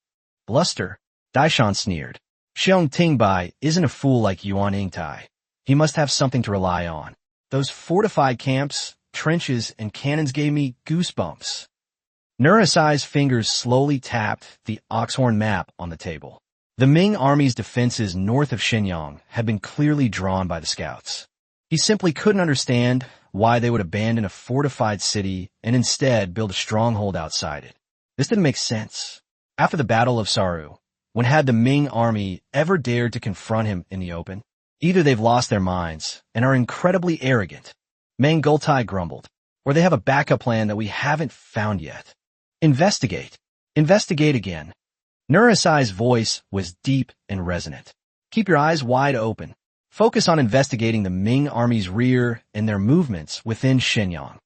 "Bluster," Daishan sneered. "Xiong Tingbai isn't a fool like Yuan Yingtai. He must have something to rely on. Those fortified camps, trenches, and cannons gave me goosebumps." Nurhaci's fingers slowly tapped the oxhorn map on the table. The Ming army's defenses north of Shenyang had been clearly drawn by the scouts. He simply couldn't understand why they would abandon a fortified city and instead build a stronghold outside it. This didn't make sense. After the Battle of Saru, when had the Ming army ever dared to confront him in the open? Either they've lost their minds and are incredibly arrogant, Meng Gultai grumbled, or they have a backup plan that we haven't found yet. "Investigate. Investigate again." Nurhaci's voice was deep and resonant. "Keep your eyes wide open. Focus on investigating the Ming army's rear and their movements within Shenyang."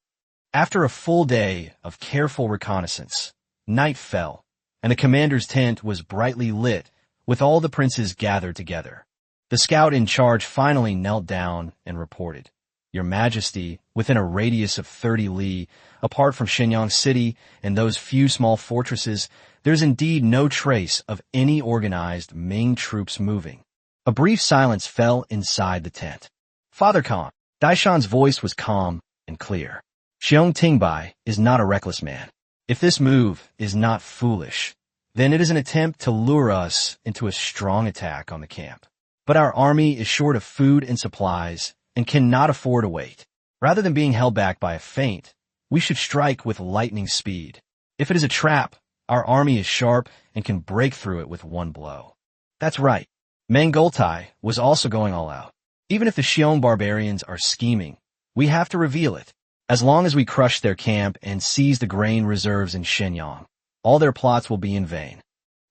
After a full day of careful reconnaissance, night fell, and the commander's tent was brightly lit with all the princes gathered together. The scout in charge finally knelt down and reported, "Your Majesty, within a radius of 30 li, apart from Shenyang City and those few small fortresses, there's indeed no trace of any organized Ming troops moving. A brief silence fell inside the tent. Father Khan. Daishan's voice was calm and clear. Xiong Tingbai is not a reckless man. If this move is not foolish, then it is an attempt to lure us into a strong attack on the camp. But our army is short of food and supplies and cannot afford to wait. Rather than being held back by a feint, we should strike with lightning speed. If it is a trap, our army is sharp and can break through it with one blow. That's right. Mangultai was also going all out. Even if the Xiong barbarians are scheming, we have to reveal it. As long as we crush their camp and seize the grain reserves in Shenyang, all their plots will be in vain.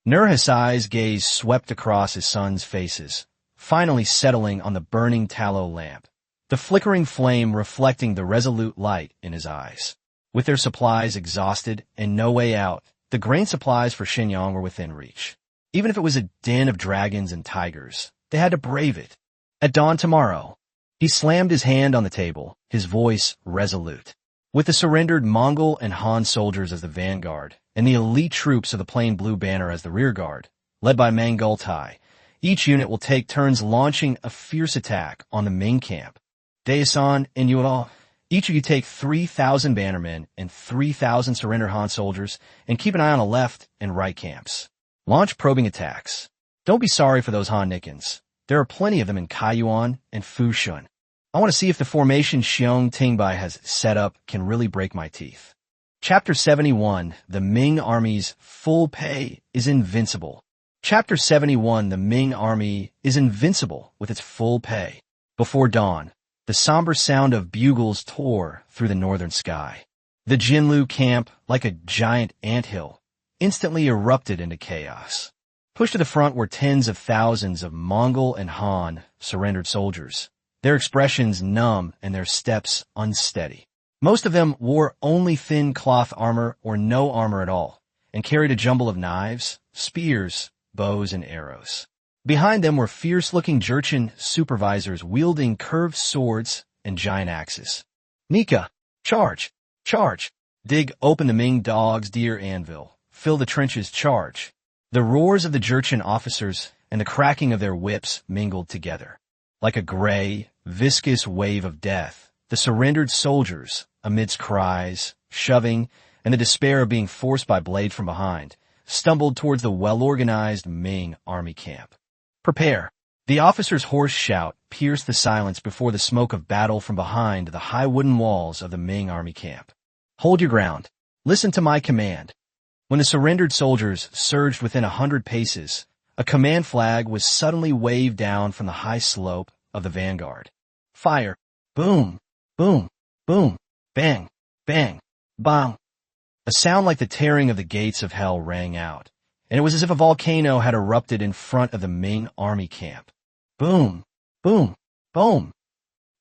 Nurhasai's gaze swept across his sons' faces, finally settling on the burning tallow lamp, the flickering flame reflecting the resolute light in his eyes. With their supplies exhausted and no way out, the grain supplies for Shenyang were within reach. Even if it was a den of dragons and tigers, they had to brave it. At dawn tomorrow, he slammed his hand on the table, his voice resolute. With the surrendered Mongol and Han soldiers as the vanguard, and the elite troops of the Plain Blue Banner as the rearguard, led by Mangultai, each unit will take turns launching a fierce attack on the Ming camp. Daesan and Yuan, each of you take 3,000 bannermen and 3,000 surrender Han soldiers, and keep an eye on the left and right camps. Launch probing attacks. Don't be sorry for those Han Nickens. There are plenty of them in Kaiyuan and Fushun. I want to see if the formation Xiong Tingbai has set up can really break my teeth. Chapter 71, The Ming Army's Full Pay is Invincible. Chapter 71, The Ming Army is invincible with its full pay. Before dawn, the somber sound of bugles tore through the northern sky. The Jinlu camp, like a giant anthill, instantly erupted into chaos. Pushed to the front were tens of thousands of Mongol and Han surrendered soldiers, their expressions numb and their steps unsteady. Most of them wore only thin cloth armor or no armor at all, and carried a jumble of knives, spears, bows, and arrows. Behind them were fierce-looking Jurchen supervisors wielding curved swords and giant axes. Nika, charge! Charge! Dig open the Ming dog's deer anvil. Fill the trenches, charge! The roars of the Jurchen officers and the cracking of their whips mingled together. Like a gray, viscous wave of death, the surrendered soldiers, amidst cries, shoving, and the despair of being forced by blade from behind, stumbled towards the well-organized Ming army camp. Prepare! The officer's hoarse shout pierced the silence before the smoke of battle from behind the high wooden walls of the Ming army camp. Hold your ground. Listen to my command. When the surrendered soldiers surged within 100 paces, a command flag was suddenly waved down from the high slope of the vanguard. Fire! Boom! Boom! Boom! Bang! Bang! Bang! A sound like the tearing of the gates of hell rang out, and it was as if a volcano had erupted in front of the Ming army camp. Boom! Boom! Boom!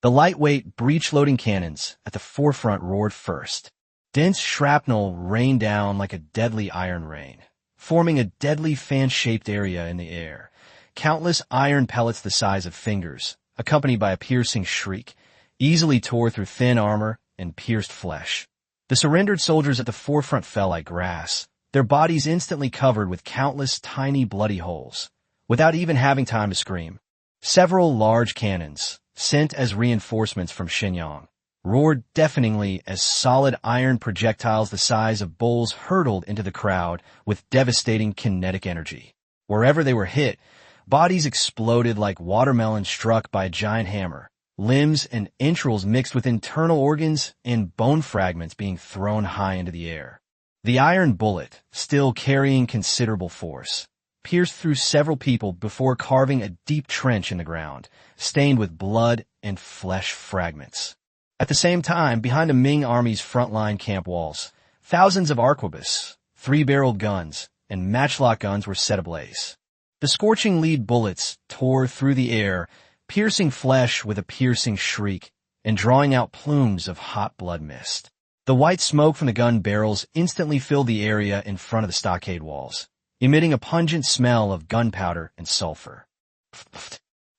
The lightweight, breech-loading cannons at the forefront roared first. Dense shrapnel rained down like a deadly iron rain, forming a deadly fan-shaped area in the air. Countless iron pellets the size of fingers, accompanied by a piercing shriek, easily tore through thin armor and pierced flesh. The surrendered soldiers at the forefront fell like grass, their bodies instantly covered with countless tiny bloody holes, without even having time to scream. Several large cannons, sent as reinforcements from Shenyang, roared deafeningly as solid iron projectiles the size of bowls hurtled into the crowd with devastating kinetic energy. Wherever they were hit, bodies exploded like watermelons struck by a giant hammer, limbs and entrails mixed with internal organs and bone fragments being thrown high into the air. The iron bullet, still carrying considerable force, pierced through several people before carving a deep trench in the ground, stained with blood and flesh fragments. At the same time, behind the Ming army's frontline camp walls, thousands of arquebus, three-barreled guns, and matchlock guns were set ablaze. The scorching lead bullets tore through the air, piercing flesh with a piercing shriek and drawing out plumes of hot blood mist. The white smoke from the gun barrels instantly filled the area in front of the stockade walls, emitting a pungent smell of gunpowder and sulfur.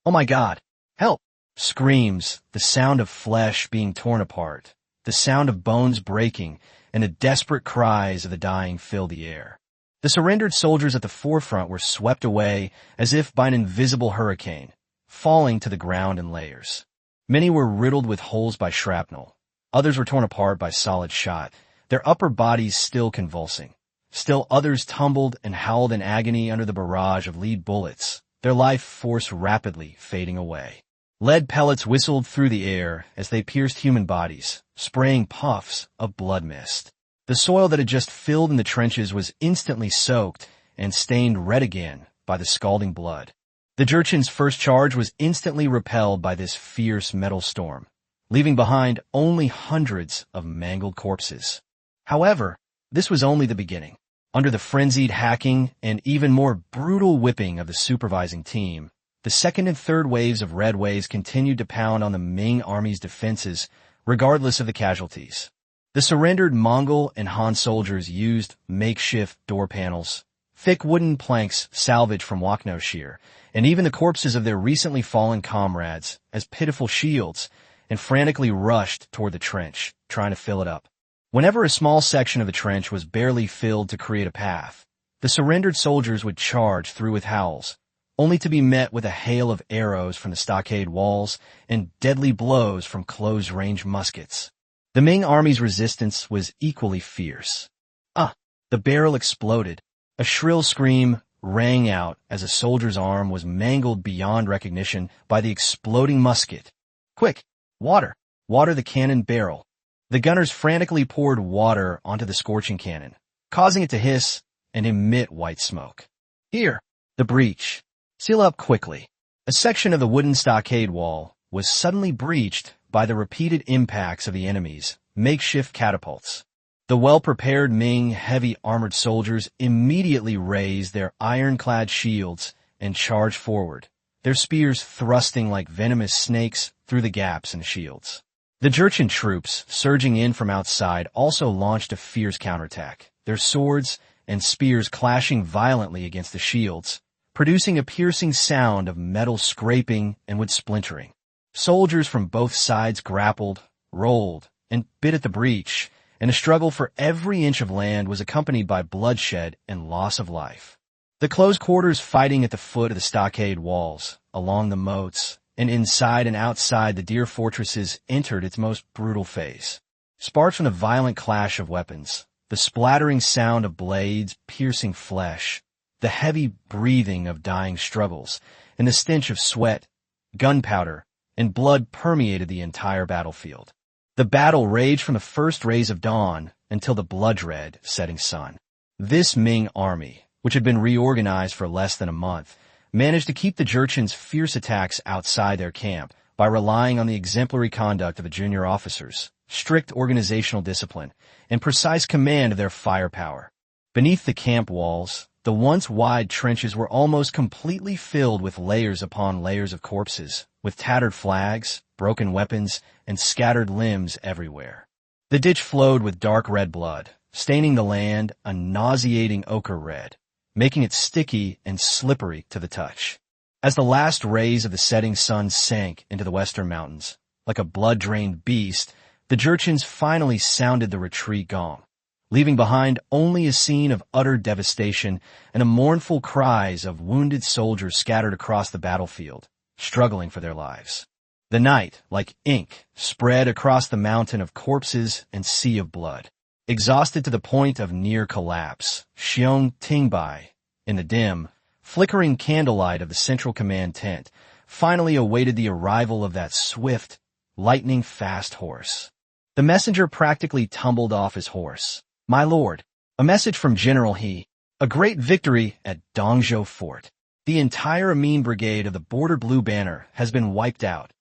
Oh my God! Help! Screams, the sound of flesh being torn apart, the sound of bones breaking, and the desperate cries of the dying filled the air. The surrendered soldiers at the forefront were swept away as if by an invisible hurricane, falling to the ground in layers. Many were riddled with holes by shrapnel. Others were torn apart by solid shot, their upper bodies still convulsing. Still others tumbled and howled in agony under the barrage of lead bullets, their life force rapidly fading away. Lead pellets whistled through the air as they pierced human bodies, spraying puffs of blood mist. The soil that had just filled in the trenches was instantly soaked and stained red again by the scalding blood. The Jurchen's first charge was instantly repelled by this fierce metal storm, leaving behind only hundreds of mangled corpses. However, this was only the beginning. Under the frenzied hacking and even more brutal whipping of the supervising team, the second and third waves of Red Waves continued to pound on the Ming army's defenses, regardless of the casualties. The surrendered Mongol and Han soldiers used makeshift door panels, thick wooden planks salvaged from Waknoshir, and even the corpses of their recently fallen comrades as pitiful shields, and frantically rushed toward the trench, trying to fill it up. Whenever a small section of the trench was barely filled to create a path, the surrendered soldiers would charge through with howls, only to be met with a hail of arrows from the stockade walls and deadly blows from close-range muskets. The Ming army's resistance was equally fierce. The barrel exploded. A shrill scream rang out as a soldier's arm was mangled beyond recognition by the exploding musket. Quick! Water! Water the cannon barrel! The gunners frantically poured water onto the scorching cannon, causing it to hiss and emit white smoke. Here! The breach! Seal up quickly. A section of the wooden stockade wall was suddenly breached by the repeated impacts of the enemy's makeshift catapults. The well-prepared Ming heavy armored soldiers immediately raised their ironclad shields and charged forward, their spears thrusting like venomous snakes through the gaps in the shields. The Jurchen troops, surging in from outside, also launched a fierce counterattack, their swords and spears clashing violently against the shields, producing a piercing sound of metal scraping and wood splintering. Soldiers from both sides grappled, rolled, and bit at the breach, and a struggle for every inch of land was accompanied by bloodshed and loss of life. The close quarters fighting at the foot of the stockade walls, along the moats, and inside and outside the dear fortresses entered its most brutal phase. Sparks from the violent clash of weapons, the splattering sound of blades piercing flesh, the heavy breathing of dying struggles, and the stench of sweat, gunpowder, and blood permeated the entire battlefield. The battle raged from the first rays of dawn until the blood-red setting sun. This Ming army, which had been reorganized for less than a month, managed to keep the Jurchen's fierce attacks outside their camp by relying on the exemplary conduct of the junior officers, strict organizational discipline, and precise command of their firepower. Beneath the camp walls, the once wide trenches were almost completely filled with layers upon layers of corpses, with tattered flags, broken weapons, and scattered limbs everywhere. The ditch flowed with dark red blood, staining the land a nauseating ochre red, making it sticky and slippery to the touch. As the last rays of the setting sun sank into the western mountains, like a blood-drained beast, the Jurchens finally sounded the retreat gong, leaving behind only a scene of utter devastation and a mournful cries of wounded soldiers scattered across the battlefield, struggling for their lives. The night, like ink, spread across the mountain of corpses and sea of blood. Exhausted to the point of near collapse, Xiong Tingbai, in the dim, flickering candlelight of the Central Command tent, finally awaited the arrival of that swift, lightning-fast horse. The messenger practically tumbled off his horse. "My lord, a message from General He. A great victory at Dongzhou Fort. The entire Amin brigade of the Border Blue Banner has been wiped out."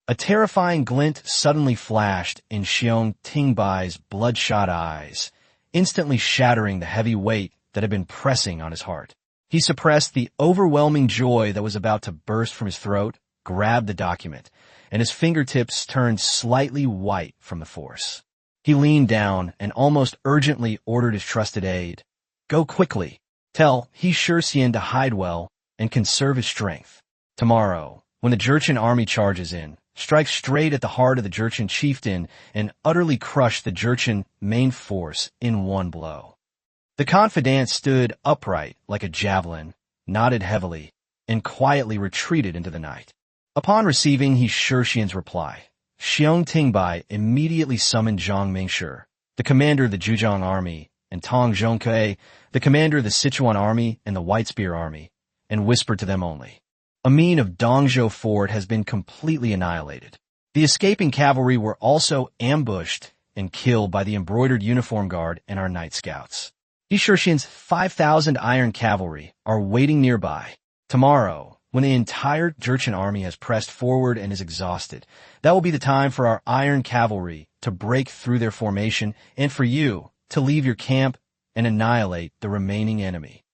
A terrifying glint suddenly flashed in Xiong Tingbai's bloodshot eyes, instantly shattering the heavy weight that had been pressing on his heart. He suppressed the overwhelming joy that was about to burst from his throat, grabbed the document, and his fingertips turned slightly white from the force. He leaned down and almost urgently ordered his trusted aide, "Go quickly. Tell He Shurxian to hide well and conserve his strength. Tomorrow, when the Jurchen army charges in, strike straight at the heart of the Jurchen chieftain and utterly crush the Jurchen main force in one blow." The confidant stood upright like a javelin, nodded heavily, and quietly retreated into the night. Upon receiving He Shixian's reply, Xiong Tingbai immediately summoned Zhang Mingshi, the commander of the Zhejiang army, and Tang Zhongke, the commander of the Sichuan army and the White Spear army, and whispered to them only, "Amin of Dongzhou Fort has been completely annihilated." The escaping cavalry were also ambushed and killed by the embroidered uniform guard and our night scouts. He Shixian's 5,000 iron cavalry are waiting nearby. Tomorrow, when the entire Jurchen army has pressed forward and is exhausted, that will be the time for our iron cavalry to break through their formation and for you to leave your camp and annihilate the remaining enemy.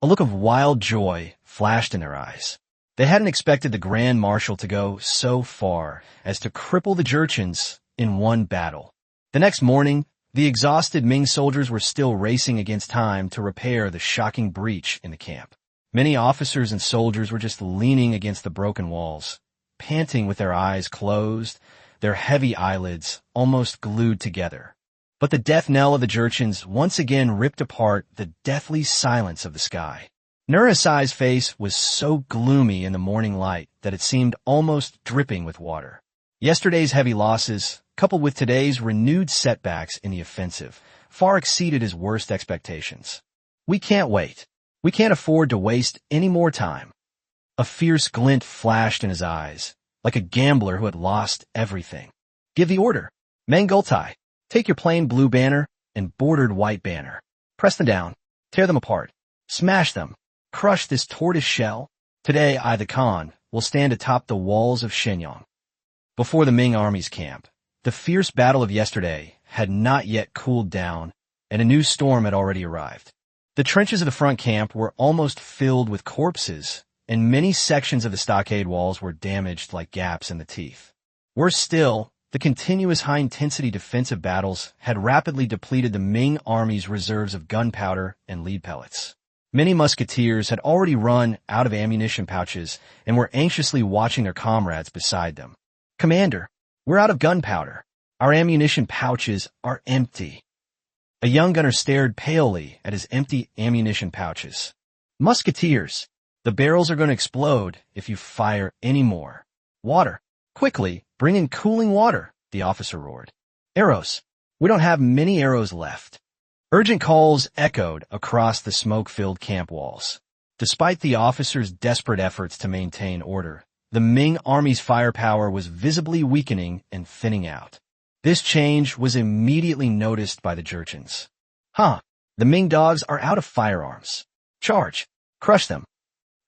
A look of wild joy flashed in their eyes. They hadn't expected the Grand Marshal to go so far as to cripple the Jurchens in one battle. The next morning, the exhausted Ming soldiers were still racing against time to repair the shocking breach in the camp. Many officers and soldiers were just leaning against the broken walls, panting with their eyes closed, their heavy eyelids almost glued together. But the death knell of the Jurchens once again ripped apart the deathly silence of the sky. Nurasai's face was so gloomy in the morning light that it seemed almost dripping with water. Yesterday's heavy losses, coupled with today's renewed setbacks in the offensive, far exceeded his worst expectations. "We can't wait. We can't afford to waste any more time." A fierce glint flashed in his eyes, like a gambler who had lost everything. "Give the order. Mangultai, take your plain blue banner and bordered white banner. Press them down. Tear them apart. Smash them. Crush this tortoise shell. Today I, the Khan, will stand atop the walls of Shenyang." Before the Ming army's camp, the fierce battle of yesterday had not yet cooled down, and a new storm had already arrived. The trenches of the front camp were almost filled with corpses, and many sections of the stockade walls were damaged like gaps in the teeth. Worse still, the continuous high-intensity defensive battles had rapidly depleted the Ming army's reserves of gunpowder and lead pellets. Many musketeers had already run out of ammunition pouches and were anxiously watching their comrades beside them. "Commander, we're out of gunpowder. Our ammunition pouches are empty." A young gunner stared palely at his empty ammunition pouches. "Musketeers, the barrels are going to explode if you fire any more. Water, quickly, bring in cooling water," the officer roared. "Arrows, we don't have many arrows left." Urgent calls echoed across the smoke-filled camp walls. Despite the officers' desperate efforts to maintain order, the Ming army's firepower was visibly weakening and thinning out. This change was immediately noticed by the Jurchens. The Ming dogs are out of firearms. Charge! Crush them!"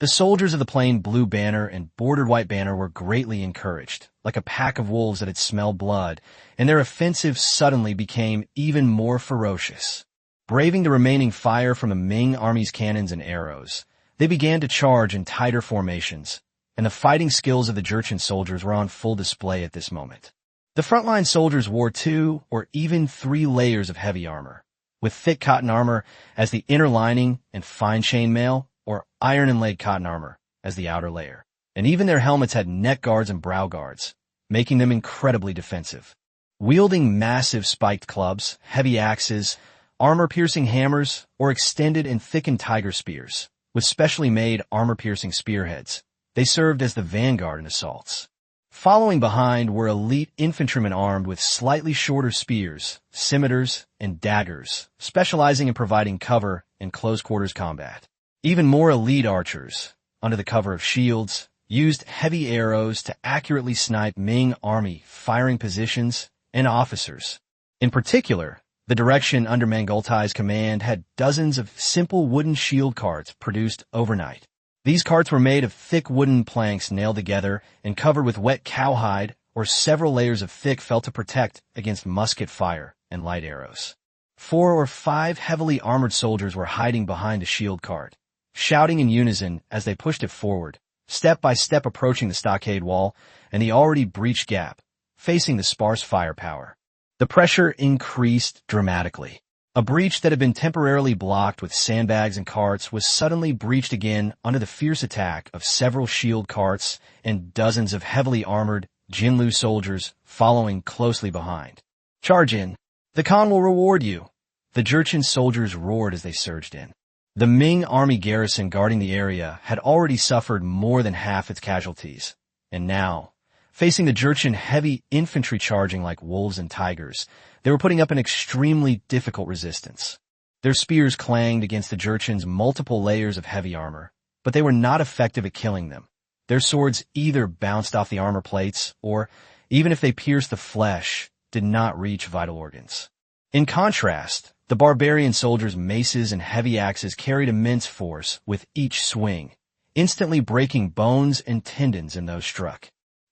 The soldiers of the plain blue banner and bordered white banner were greatly encouraged, like a pack of wolves that had smelled blood, and their offensive suddenly became even more ferocious. Braving the remaining fire from the Ming army's cannons and arrows, they began to charge in tighter formations, and the fighting skills of the Jurchen soldiers were on full display at this moment. The frontline soldiers wore 2 or even 3 layers of heavy armor, with thick cotton armor as the inner lining and fine chainmail, or iron inlaid cotton armor as the outer layer. And even their helmets had neck guards and brow guards, making them incredibly defensive. Wielding massive spiked clubs, heavy axes, armor-piercing hammers, or extended and thickened tiger spears, with specially made armor-piercing spearheads, they served as the vanguard in assaults. Following behind were elite infantrymen armed with slightly shorter spears, scimitars, and daggers, specializing in providing cover in close-quarters combat. Even more elite archers, under the cover of shields, used heavy arrows to accurately snipe Ming army firing positions and officers. In particular, the direction under Mangultai's command had dozens of simple wooden shield carts produced overnight. These carts were made of thick wooden planks nailed together and covered with wet cowhide or several layers of thick felt to protect against musket fire and light arrows. 4 or 5 heavily armored soldiers were hiding behind the shield cart, shouting in unison as they pushed it forward, step by step approaching the stockade wall and the already breached gap, facing the sparse firepower. The pressure increased dramatically. A breach that had been temporarily blocked with sandbags and carts was suddenly breached again under the fierce attack of several shield carts and dozens of heavily armored Jinlu soldiers following closely behind. "Charge in. The Khan will reward you." The Jurchen soldiers roared as they surged in. The Ming army garrison guarding the area had already suffered more than half its casualties, and now, facing the Jurchen heavy infantry charging like wolves and tigers, they were putting up an extremely difficult resistance. Their spears clanged against the Jurchen's multiple layers of heavy armor, but they were not effective at killing them. Their swords either bounced off the armor plates, or, even if they pierced the flesh, did not reach vital organs. In contrast, the barbarian soldiers' maces and heavy axes carried immense force with each swing, instantly breaking bones and tendons in those struck.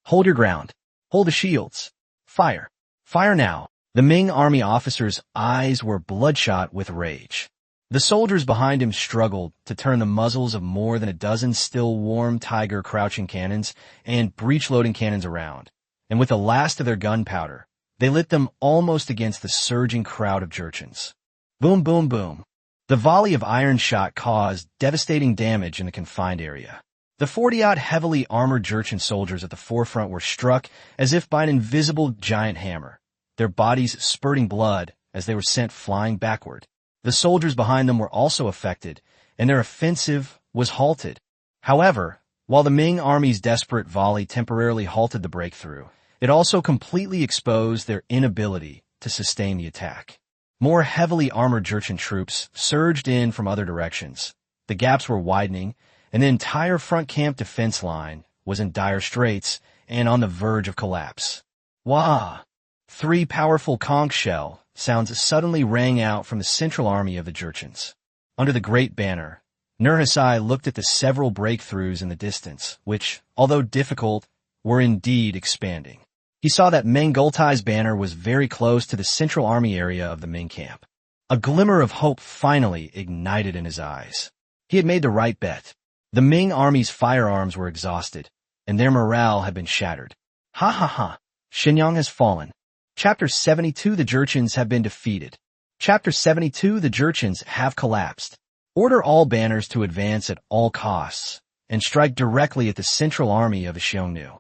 Hold your ground. Hold the shields. Fire. Fire now. The Ming army officer's eyes were bloodshot with rage. The soldiers behind him struggled to turn the muzzles of more than a dozen still warm Tiger crouching cannons and breech-loading cannons around, and with the last of their gunpowder, they lit them almost against the surging crowd of Jurchens. Boom, boom, boom. The volley of iron shot caused devastating damage in the confined area. The 40-odd heavily armored Jurchen soldiers at the forefront were struck as if by an invisible giant hammer, their bodies spurting blood as they were sent flying backward. The soldiers behind them were also affected, and their offensive was halted. However, while the Ming army's desperate volley temporarily halted the breakthrough, it also completely exposed their inability to sustain the attack. More heavily armored Jurchen troops surged in from other directions. The gaps were widening, and the entire front camp defense line was in dire straits and on the verge of collapse. Wah! 3 powerful conch shell sounds suddenly rang out from the central army of the Jurchens. Under the great banner, Nurhaci looked at the several breakthroughs in the distance, which, although difficult, were indeed expanding. He saw that Mengultai's banner was very close to the central army area of the Ming camp. A glimmer of hope finally ignited in his eyes. He had made the right bet. The Ming army's firearms were exhausted, and their morale had been shattered. Ha ha ha! Shenyang has fallen. Chapter 72 The Jurchens have been defeated. Chapter 72 The Jurchens have collapsed. Order all banners to advance at all costs, and strike directly at the central army of the Xiongnu.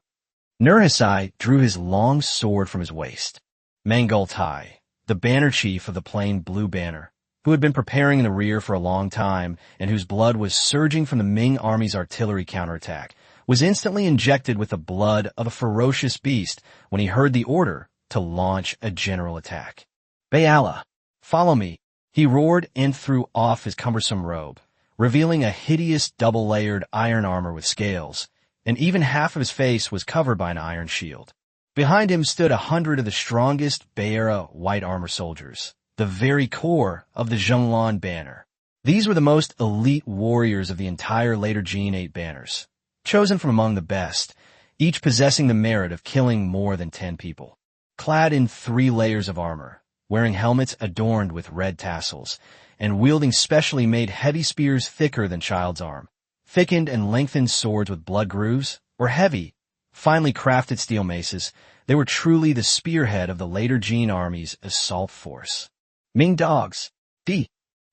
Nurhaci drew his long sword from his waist. Mengultai, the banner chief of the plain blue banner, who had been preparing in the rear for a long time and whose blood was surging from the Ming army's artillery counterattack, was instantly injected with the blood of a ferocious beast when he heard the order to launch a general attack. Bayala, follow me, he roared and threw off his cumbersome robe, revealing a hideous double-layered iron armor with scales, and even half of his face was covered by an iron shield. Behind him stood 100 of the strongest Bayera white armor soldiers, the very core of the Zhonglan banner. These were the most elite warriors of the entire later Jin 8 banners, chosen from among the best, each possessing the merit of killing more than 10 people. Clad in 3 layers of armor, wearing helmets adorned with red tassels, and wielding specially made heavy spears thicker than child's arm, thickened and lengthened swords with blood grooves, or heavy, finely crafted steel maces, they were truly the spearhead of the later Jin army's assault force. Ming dogs, D.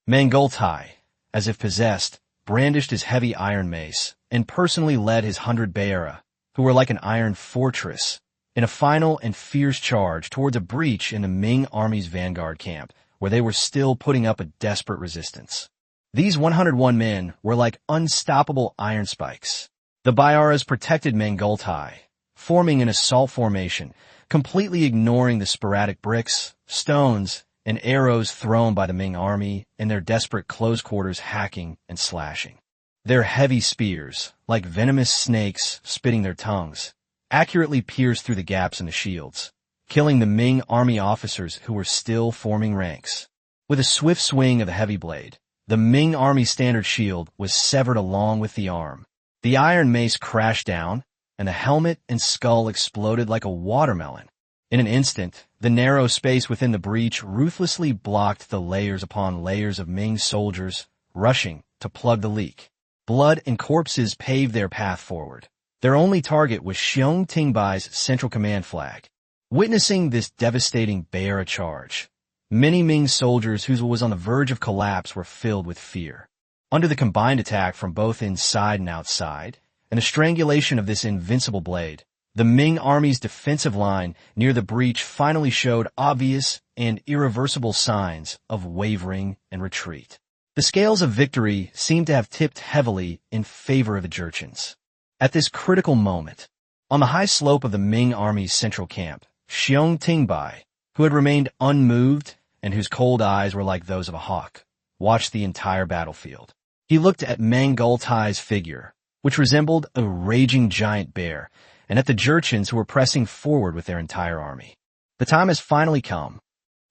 Mengultai, as if possessed, brandished his heavy iron mace, and personally led his 100 Bayera, who were like an iron fortress, in a final and fierce charge towards a breach in the Ming army's vanguard camp, where they were still putting up a desperate resistance. These 101 men were like unstoppable iron spikes. The Bayaras protected Mengultai, forming an assault formation, completely ignoring the sporadic bricks, stones, and arrows thrown by the Ming army and their desperate close quarters hacking and slashing. Their heavy spears, like venomous snakes spitting their tongues, accurately pierced through the gaps in the shields, killing the Ming army officers who were still forming ranks. With a swift swing of the heavy blade, the Ming army standard shield was severed along with the arm. The iron mace crashed down, and the helmet and skull exploded like a watermelon. In an instant, the narrow space within the breach ruthlessly blocked the layers upon layers of Ming soldiers rushing to plug the leak. Blood and corpses paved their path forward. Their only target was Xiong Tingbai's central command flag. Witnessing this devastating Bayera charge, many Ming soldiers who was on the verge of collapse were filled with fear. Under the combined attack from both inside and outside, and the strangulation of this invincible blade, the Ming army's defensive line near the breach finally showed obvious and irreversible signs of wavering and retreat. The scales of victory seemed to have tipped heavily in favor of the Jurchens. At this critical moment, on the high slope of the Ming army's central camp, Xiong Tingbai, who had remained unmoved and whose cold eyes were like those of a hawk, watched the entire battlefield. He looked at Meng Gultai's figure, which resembled a raging giant bear, and at the Jurchens who were pressing forward with their entire army. The time has finally come.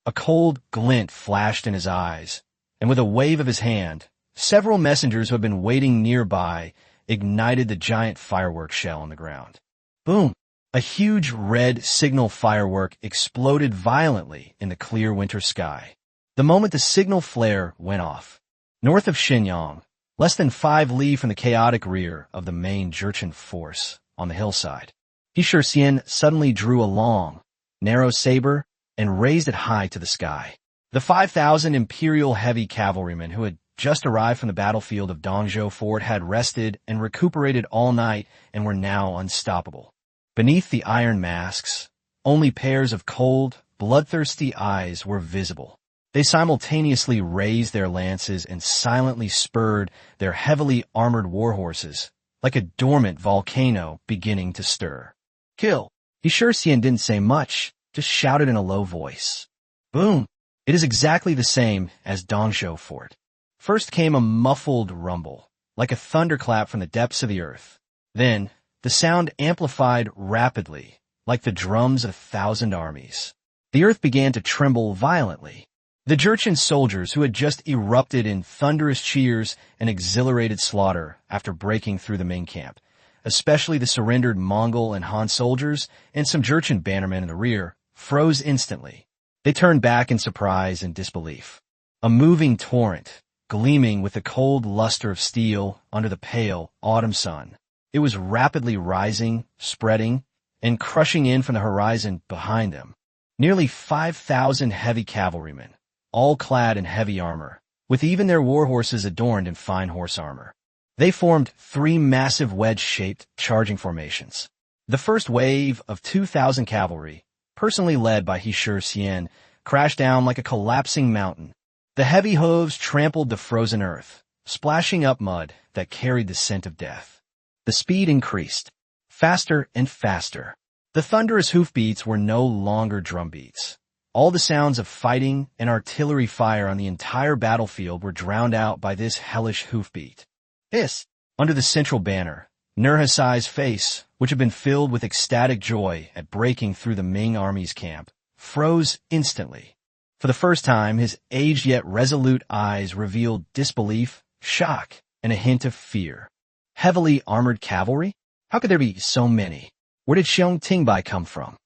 A cold glint flashed in his eyes, and with a wave of his hand, several messengers who had been waiting nearby ignited the giant firework shell on the ground. Boom! A huge red signal firework exploded violently in the clear winter sky. The moment the signal flare went off, north of Shenyang, less than 5 li from the chaotic rear of the main Jurchen force on the hillside, He Shixian suddenly drew a long, narrow saber and raised it high to the sky. The 5,000 Imperial heavy cavalrymen who had just arrived from the battlefield of Dongzhou Fort had rested and recuperated all night and were now unstoppable. Beneath the iron masks, only pairs of cold, bloodthirsty eyes were visible. They simultaneously raised their lances and silently spurred their heavily armored warhorses, like a dormant volcano beginning to stir. Kill! He Shixian didn't say much, just shouted in a low voice. Boom! It is exactly the same as Dongzhou Fort. First came a muffled rumble, like a thunderclap from the depths of the earth. Then, the sound amplified rapidly, like the drums of 1,000 armies. The earth began to tremble violently. The Jurchen soldiers who had just erupted in thunderous cheers and exhilarated slaughter after breaking through the main camp, especially the surrendered Mongol and Han soldiers and some Jurchen bannermen in the rear, froze instantly. They turned back in surprise and disbelief. A moving torrent, gleaming with the cold luster of steel under the pale autumn sun. It was rapidly rising, spreading, and crushing in from the horizon behind them. Nearly 5,000 heavy cavalrymen, all clad in heavy armor, with even their warhorses adorned in fine horse armor. They formed 3 massive wedge-shaped charging formations. The first wave of 2,000 cavalry, personally led by He Shixian, crashed down like a collapsing mountain. The heavy hooves trampled the frozen earth, splashing up mud that carried the scent of death. The speed increased, faster and faster. The thunderous hoofbeats were no longer drumbeats. All the sounds of fighting and artillery fire on the entire battlefield were drowned out by this hellish hoofbeat. Hiss! Under the central banner, Nurhasai's face, which had been filled with ecstatic joy at breaking through the Ming army's camp, froze instantly. For the first time, his aged yet resolute eyes revealed disbelief, shock, and a hint of fear. Heavily armored cavalry? How could there be so many? Where did Xiong Tingbai come from?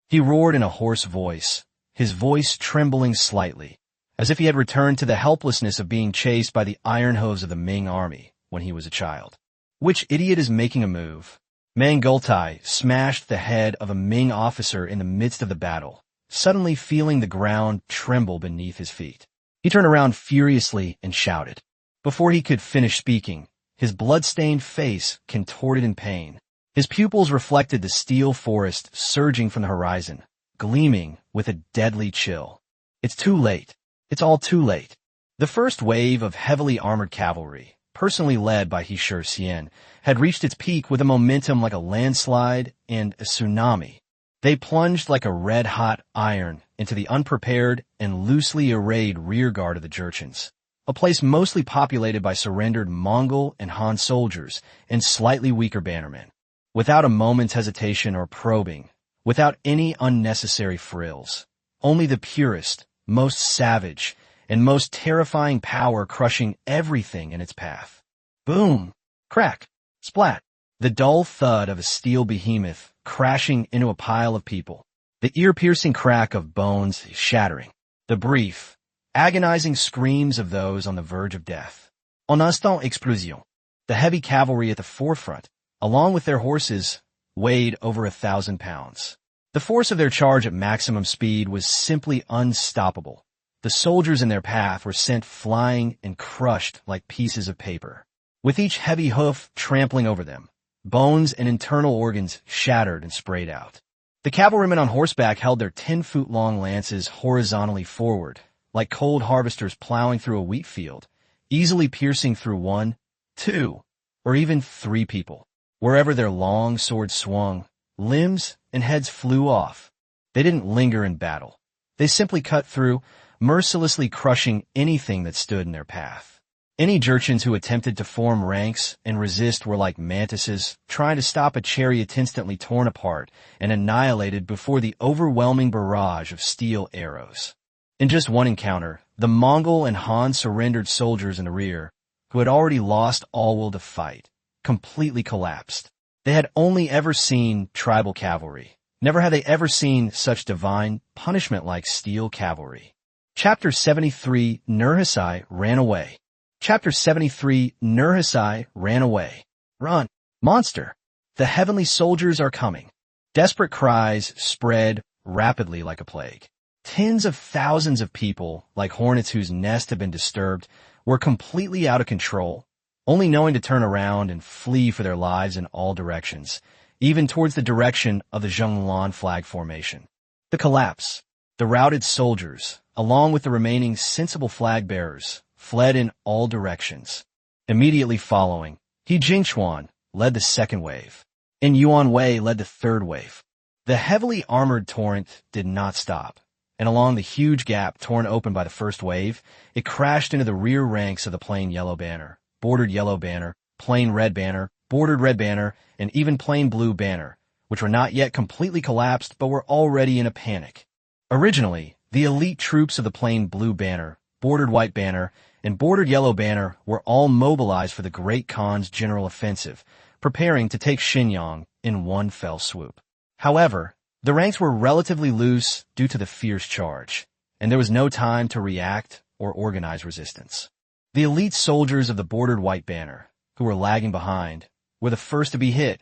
He roared in a hoarse voice, his voice trembling slightly, as if he had returned to the helplessness of being chased by the iron hooves of the Ming army when he was a child. Which idiot is making a move? Meng Gultai smashed the head of a Ming officer in the midst of the battle, suddenly feeling the ground tremble beneath his feet. He turned around furiously and shouted. Before he could finish speaking, his blood-stained face contorted in pain. His pupils reflected the steel forest surging from the horizon, gleaming with a deadly chill. It's too late. It's all too late. The first wave of heavily armored cavalry, personally led by He Shixian, had reached its peak with a momentum like a landslide and a tsunami. They plunged like a red-hot iron into the unprepared and loosely arrayed rearguard of the Jurchens, a place mostly populated by surrendered Mongol and Han soldiers and slightly weaker bannermen. Without a moment's hesitation or probing, without any unnecessary frills, only the purest, most savage, and most terrifying power crushing everything in its path. Boom! Crack! Splat! The dull thud of a steel behemoth crashing into a pile of people. The ear-piercing crack of bones shattering. The brief, agonizing screams of those on the verge of death. En instant explosion. The heavy cavalry at the forefront, along with their horses, weighed over 1,000 pounds. The force of their charge at maximum speed was simply unstoppable. The soldiers in their path were sent flying and crushed like pieces of paper. With each heavy hoof trampling over them, bones and internal organs shattered and sprayed out. The cavalrymen on horseback held their 10-foot-long lances horizontally forward, like cold harvesters plowing through a wheat field, easily piercing through 1, 2, or even 3 people. Wherever their long swords swung, limbs and heads flew off. They didn't linger in battle. They simply cut through, mercilessly crushing anything that stood in their path. Any Jurchens who attempted to form ranks and resist were like mantises trying to stop a chariot instantly torn apart and annihilated before the overwhelming barrage of steel arrows. In just one encounter, the Mongol and Han surrendered soldiers in the rear, who had already lost all will to fight, completely collapsed. They had only ever seen tribal cavalry. Never had they ever seen such divine punishment like steel cavalry. Chapter 73, Nurhaci ran away. Chapter 73, Nurhaci ran away. Run, monster! The heavenly soldiers are coming. Desperate cries spread rapidly like a plague. Tens of thousands of people, like hornets whose nest had been disturbed, were completely out of control, only knowing to turn around and flee for their lives in all directions, even towards the direction of the Zhonglan flag formation. The collapse. The routed soldiers, along with the remaining sensible flag bearers, fled in all directions. Immediately following, He Jingchuan led the second wave, and Yuan Wei led the third wave. The heavily armored torrent did not stop, and along the huge gap torn open by the first wave, it crashed into the rear ranks of the plain yellow banner, bordered yellow banner, plain red banner, bordered red banner, and even plain blue banner, which were not yet completely collapsed but were already in a panic. Originally, the elite troops of the plain blue banner, bordered white banner, and bordered yellow banner were all mobilized for the Great Khan's general offensive, preparing to take Xinyang in one fell swoop. However, the ranks were relatively loose due to the fierce charge, and there was no time to react or organize resistance. The elite soldiers of the bordered white banner, who were lagging behind, were the first to be hit,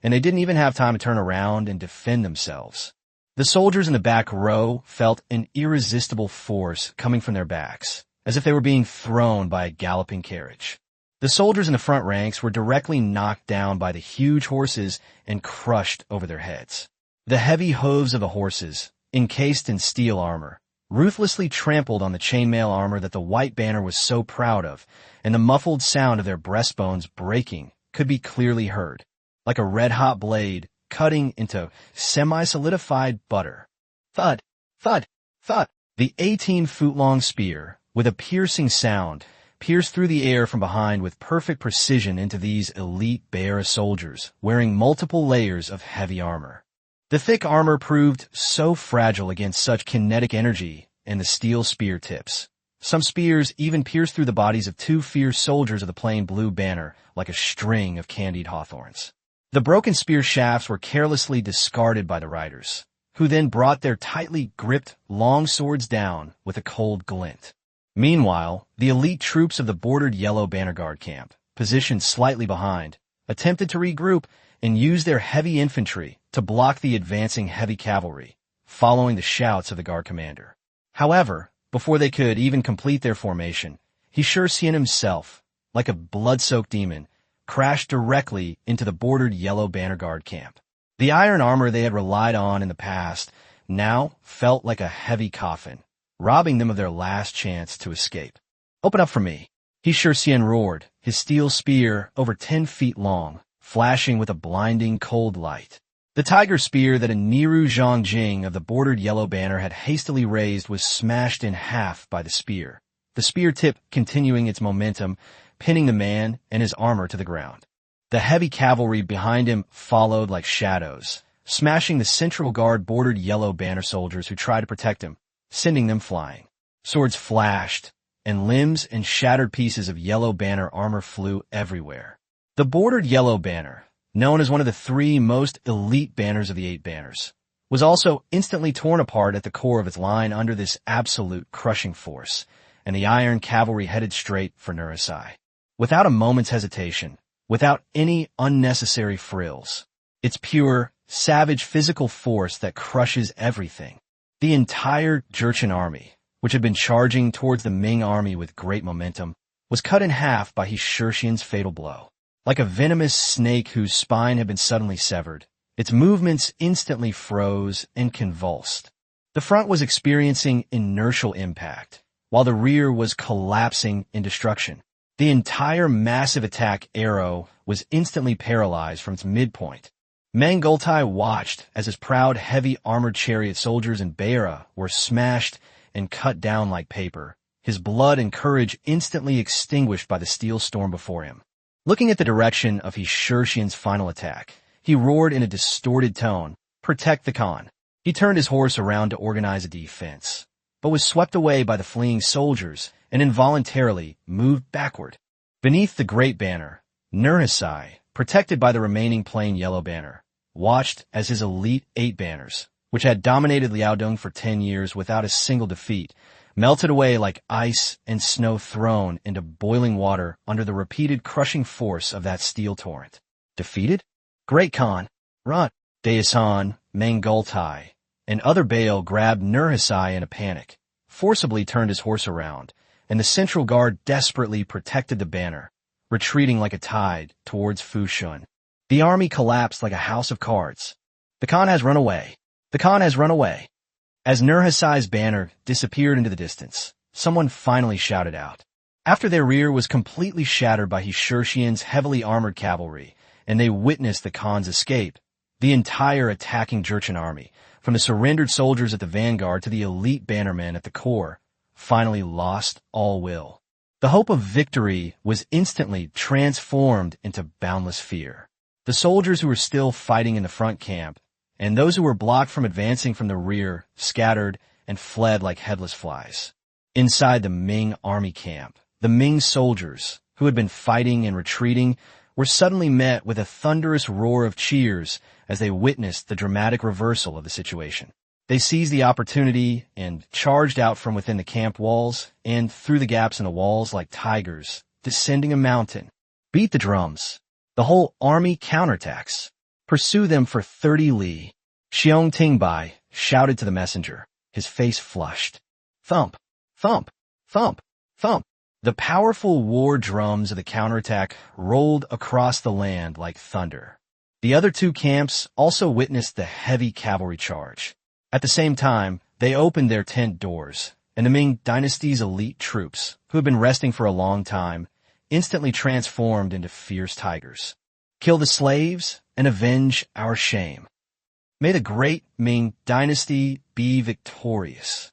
and they didn't even have time to turn around and defend themselves. The soldiers in the back row felt an irresistible force coming from their backs, as if they were being thrown by a galloping carriage. The soldiers in the front ranks were directly knocked down by the huge horses and crushed over their heads. The heavy hooves of the horses, encased in steel armor, ruthlessly trampled on the chainmail armor that the white banner was so proud of, and the muffled sound of their breastbones breaking could be clearly heard, like a red-hot blade cutting into semi-solidified butter. Thud, thud, thud. The 18-foot-long spear, with a piercing sound, pierced through the air from behind with perfect precision into these elite Beara soldiers, wearing multiple layers of heavy armor. The thick armor proved so fragile against such kinetic energy and the steel spear tips. Some spears even pierced through the bodies of 2 fierce soldiers of the plain blue banner like a string of candied hawthorns. The broken spear shafts were carelessly discarded by the riders, who then brought their tightly gripped long swords down with a cold glint. Meanwhile, the elite troops of the bordered yellow banner guard camp, positioned slightly behind, attempted to regroup and use their heavy infantry to block the advancing heavy cavalry, following the shouts of the guard commander. However, before they could even complete their formation, He Shurxian himself, like a blood-soaked demon, crashed directly into the bordered yellow banner guard camp. The iron armor they had relied on in the past now felt like a heavy coffin, robbing them of their last chance to escape. "Open up for me," He Shurxian roared, his steel spear over 10 feet long, flashing with a blinding cold light. The tiger spear that a Niru Zhongjing of the bordered yellow banner had hastily raised was smashed in half by the spear, the spear tip continuing its momentum, pinning the man and his armor to the ground. The heavy cavalry behind him followed like shadows, smashing the central guard bordered yellow banner soldiers who tried to protect him, sending them flying. Swords flashed, and limbs and shattered pieces of yellow banner armor flew everywhere. The bordered yellow banner, known as one of the 3 most elite banners of the 8 banners, was also instantly torn apart at the core of its line under this absolute crushing force, and the iron cavalry headed straight for Nurhaci. Without a moment's hesitation, without any unnecessary frills, it's pure, savage physical force that crushes everything. The entire Jurchen army, which had been charging towards the Ming army with great momentum, was cut in half by He Shurxian's fatal blow. Like a venomous snake whose spine had been suddenly severed, Its movements instantly froze and convulsed. The front was experiencing inertial impact, while the rear was collapsing in destruction. The entire massive attack arrow was instantly paralyzed from its midpoint. Mangultai watched as his proud heavy armored chariot soldiers in Beira were smashed and cut down like paper, his blood and courage instantly extinguished by the steel storm before him. Looking at the direction of Hishurtian's final attack, he roared in a distorted tone, "Protect the Khan." He turned his horse around to organize a defense, but was swept away by the fleeing soldiers and involuntarily moved backward. Beneath the great banner, Nurhaci, protected by the remaining plain yellow banner, watched as his elite 8 banners, which had dominated Liaodong for 10 years without a single defeat, melted away like ice and snow thrown into boiling water under the repeated crushing force of that steel torrent. Defeated? Great Khan, run! Dayasan, Mangultai, and other Baal grabbed Nurhaci in a panic, forcibly turned his horse around, and the central guard desperately protected the banner, retreating like a tide towards Fushun. The army collapsed like a house of cards. The Khan has run away. The Khan has run away. As Nurhaci's banner disappeared into the distance, someone finally shouted out. After their rear was completely shattered by Hishurtian's heavily armored cavalry, and they witnessed the Khan's escape, the entire attacking Jurchen army, from the surrendered soldiers at the vanguard to the elite bannermen at the core, finally lost all will. The hope of victory was instantly transformed into boundless fear. The soldiers who were still fighting in the front camp, and those who were blocked from advancing from the rear, scattered and fled like headless flies. Inside the Ming army camp, the Ming soldiers, who had been fighting and retreating, were suddenly met with a thunderous roar of cheers as they witnessed the dramatic reversal of the situation. They seized the opportunity and charged out from within the camp walls and through the gaps in the walls like tigers, descending a mountain. Beat the drums. The whole army counterattacks. Pursue them for 30 li. Xiong Tingbai shouted to the messenger, his face flushed. Thump, thump, thump, thump. The powerful war drums of the counterattack rolled across the land like thunder. The other 2 camps also witnessed the heavy cavalry charge. At the same time, they opened their tent doors, and the Ming dynasty's elite troops, who had been resting for a long time, instantly transformed into fierce tigers. Kill the slaves and avenge our shame. May the great Ming dynasty be victorious.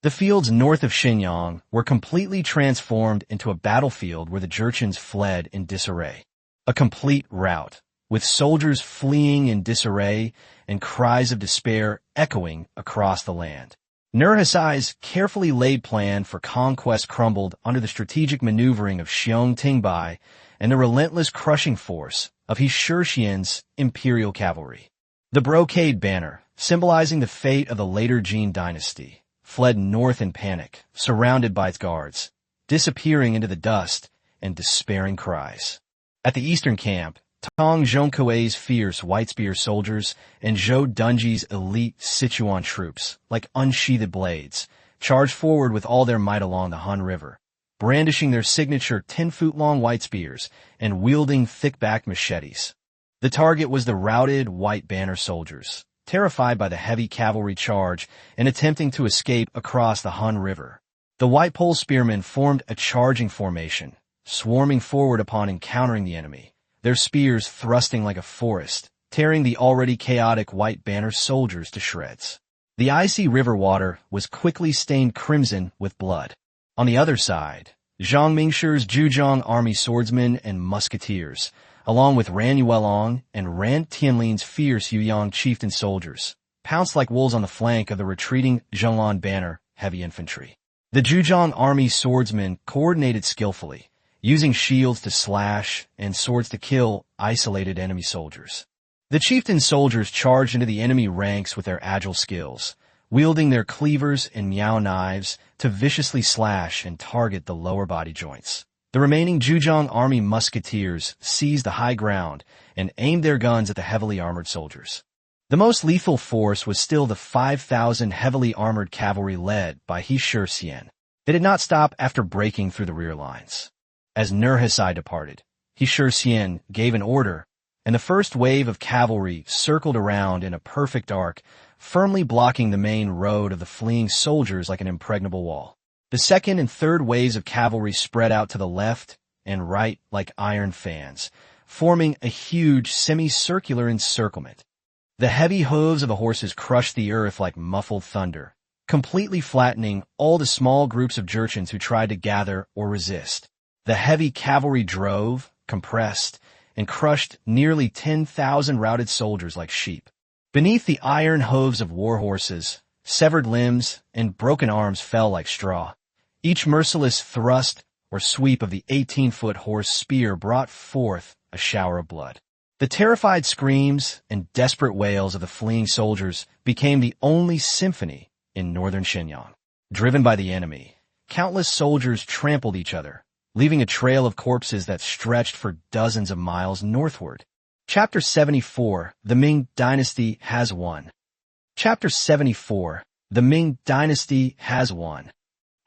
The fields north of Shenyang were completely transformed into a battlefield where the Jurchens fled in disarray. A complete rout, with soldiers fleeing in disarray and cries of despair echoing across the land. Nurhaci's carefully laid plan for conquest crumbled under the strategic maneuvering of Xiong Tingbai and the relentless crushing force of Hishurtian's imperial cavalry. The brocade banner, symbolizing the fate of the later Jin dynasty, fled north in panic, surrounded by its guards, disappearing into the dust and despairing cries. At the eastern camp, Tong Zhongkuei's fierce White Spear soldiers and Zhou Dunji's elite Sichuan troops, like unsheathed blades, charged forward with all their might along the Han River, brandishing their signature 10-foot-long white spears and wielding thick-backed machetes. The target was the routed White Banner soldiers, terrified by the heavy cavalry charge and attempting to escape across the Han River. The White Pole spearmen formed a charging formation, swarming forward upon encountering the enemy, their spears thrusting like a forest, tearing the already chaotic White Banner soldiers to shreds. The icy river water was quickly stained crimson with blood. On the other side, Zhang Mingshi's Zhujiang army swordsmen and musketeers, along with Ran Yuelong and Ran Tianlin's fierce Yuyang chieftain soldiers, pounced like wolves on the flank of the retreating Zhenglan Banner heavy infantry. The Zhujiang army swordsmen coordinated skillfully, using shields to slash and swords to kill isolated enemy soldiers. The chieftain soldiers charged into the enemy ranks with their agile skills, wielding their cleavers and miao knives to viciously slash and target the lower body joints. The remaining Zhujiang army musketeers seized the high ground and aimed their guns at the heavily armored soldiers. The most lethal force was still the 5,000 heavily armored cavalry led by Hishurtian. They did not stop after breaking through the rear lines. As Nurhaci departed, Hishurtian gave an order, and the first wave of cavalry circled around in a perfect arc, firmly blocking the main road of the fleeing soldiers like an impregnable wall. The second and third waves of cavalry spread out to the left and right like iron fans, forming a huge semicircular encirclement. The heavy hooves of the horses crushed the earth like muffled thunder, completely flattening all the small groups of Jurchens who tried to gather or resist. The heavy cavalry drove, compressed, and crushed nearly 10,000 routed soldiers like sheep. Beneath the iron hooves of war horses, severed limbs and broken arms fell like straw. Each merciless thrust or sweep of the 18-foot horse spear brought forth a shower of blood. The terrified screams and desperate wails of the fleeing soldiers became the only symphony in northern Shenyang. Driven by the enemy, countless soldiers trampled each other, leaving a trail of corpses that stretched for dozens of miles northward. Chapter 74, The Ming Dynasty Has Won. Chapter 74, The Ming Dynasty Has Won.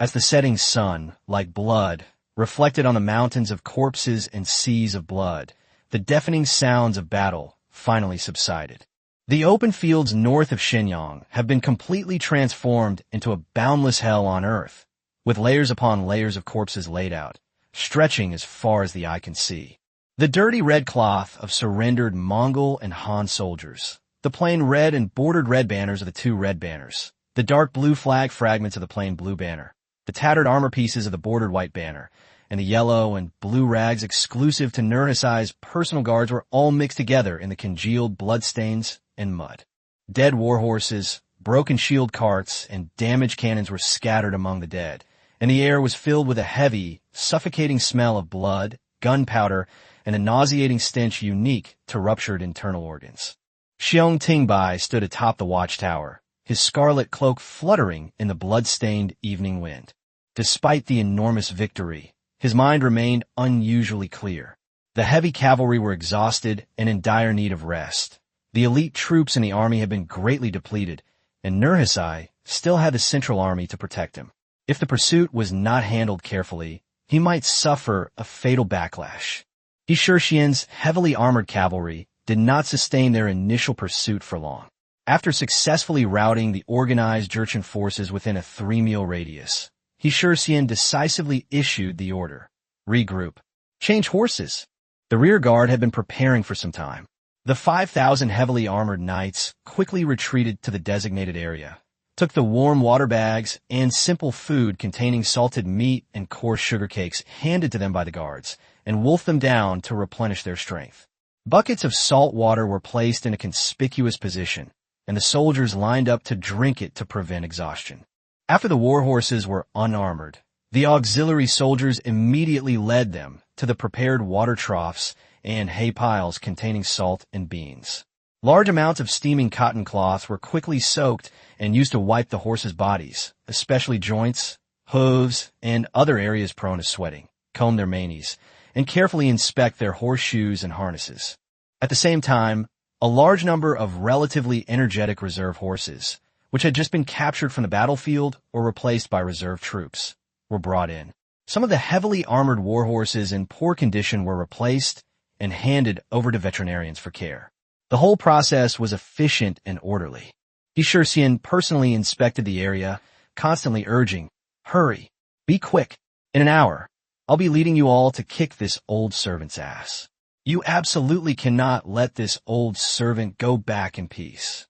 As the setting sun, like blood, reflected on the mountains of corpses and seas of blood, the deafening sounds of battle finally subsided. The open fields north of Shenyang have been completely transformed into a boundless hell on earth, with layers upon layers of corpses laid out, stretching as far as the eye can see. The dirty red cloth of surrendered Mongol and Han soldiers, the plain red and bordered red banners of the two red banners, the dark blue flag fragments of the plain blue banner, the tattered armor pieces of the bordered white banner, and the yellow and blue rags exclusive to Nurhasai's personal guards were all mixed together in the congealed bloodstains and mud. Dead war horses, broken shield carts, and damaged cannons were scattered among the dead, and the air was filled with a heavy, suffocating smell of blood, gunpowder, and a nauseating stench unique to ruptured internal organs. Xiong Tingbai stood atop the watchtower, his scarlet cloak fluttering in the blood-stained evening wind. Despite the enormous victory, his mind remained unusually clear. The heavy cavalry were exhausted and in dire need of rest. The elite troops in the army had been greatly depleted, and Nurhasai still had the central army to protect him. If the pursuit was not handled carefully, he might suffer a fatal backlash. He Shurxian's heavily armored cavalry did not sustain their initial pursuit for long. After successfully routing the organized Jurchen forces within a 3-mile radius, He Shurxian decisively issued the order. Regroup. Change horses. The rear guard had been preparing for some time. The 5,000 heavily armored knights quickly retreated to the designated area, took the warm water bags and simple food containing salted meat and coarse sugar cakes handed to them by the guards, and wolfed them down to replenish their strength. Buckets of salt water were placed in a conspicuous position, and the soldiers lined up to drink it to prevent exhaustion. After the war horses were unarmored, the auxiliary soldiers immediately led them to the prepared water troughs and hay piles containing salt and beans. Large amounts of steaming cotton cloth were quickly soaked and used to wipe the horses' bodies, especially joints, hooves, and other areas prone to sweating, comb their manes, and carefully inspect their horseshoes and harnesses. At the same time, a large number of relatively energetic reserve horses, which had just been captured from the battlefield or replaced by reserve troops, were brought in. Some of the heavily armored war horses in poor condition were replaced and handed over to veterinarians for care. The whole process was efficient and orderly. He Shurxian personally inspected the area, constantly urging, "Hurry, be quick. In an hour, I'll be leading you all to kick this old servant's ass. You absolutely cannot let this old servant go back in peace."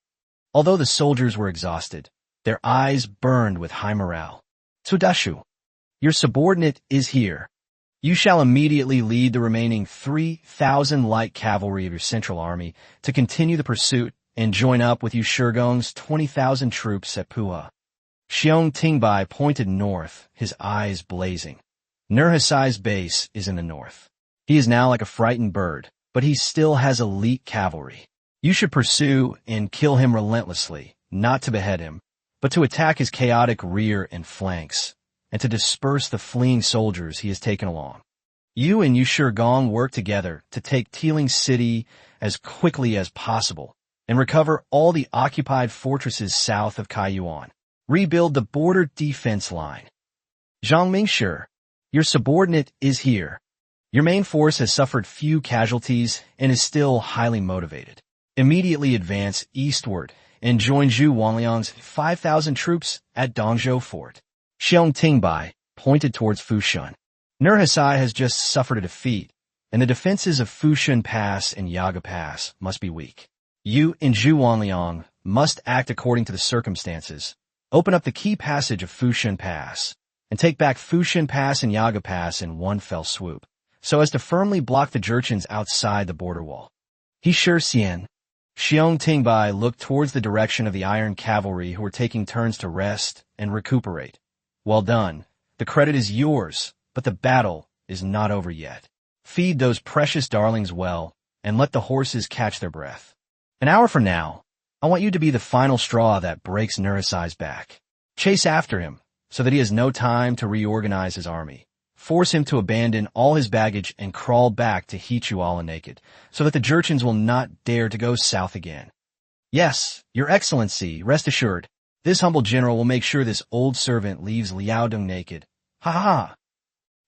Although the soldiers were exhausted, their eyes burned with high morale. "Tsudashu, your subordinate is here. You shall immediately lead the remaining 3,000 light cavalry of your central army to continue the pursuit and join up with Yushigong's 20,000 troops at Puha." Xiong Tingbai pointed north, his eyes blazing. Nurhasai's base is in the north. He is now like a frightened bird, but he still has elite cavalry. You should pursue and kill him relentlessly, not to behead him, but to attack his chaotic rear and flanks, and to disperse the fleeing soldiers he has taken along. You and Yushigong work together to take Tiling City as quickly as possible and recover all the occupied fortresses south of Kaiyuan. Rebuild the border defense line. Zhang Mingshi, your subordinate is here. Your main force has suffered few casualties and is still highly motivated. Immediately advance eastward and join Zhu Wanliang's 5,000 troops at Dongzhou Fort. Xiong Tingbai pointed towards Fushun. Nurhasai has just suffered a defeat, and the defenses of Fushun Pass and Yaga Pass must be weak. You and Zhu Wanliang must act according to the circumstances, open up the key passage of Fushun Pass, and take back Fushun Pass and Yaga Pass in one fell swoop, so as to firmly block the Jurchens outside the border wall. He sure Xian. Xiong Tingbai looked towards the direction of the Iron Cavalry who were taking turns to rest and recuperate. Well done. The credit is yours, but the battle is not over yet. Feed those precious darlings well, and let the horses catch their breath. An hour from now, I want you to be the final straw that breaks Nurhasai's back. Chase after him, so that he has no time to reorganize his army. Force him to abandon all his baggage and crawl back to Hechuala naked, so that the Jurchens will not dare to go south again. Yes, Your Excellency, rest assured, this humble general will make sure this old servant leaves Liaodong naked. Ha ha ha!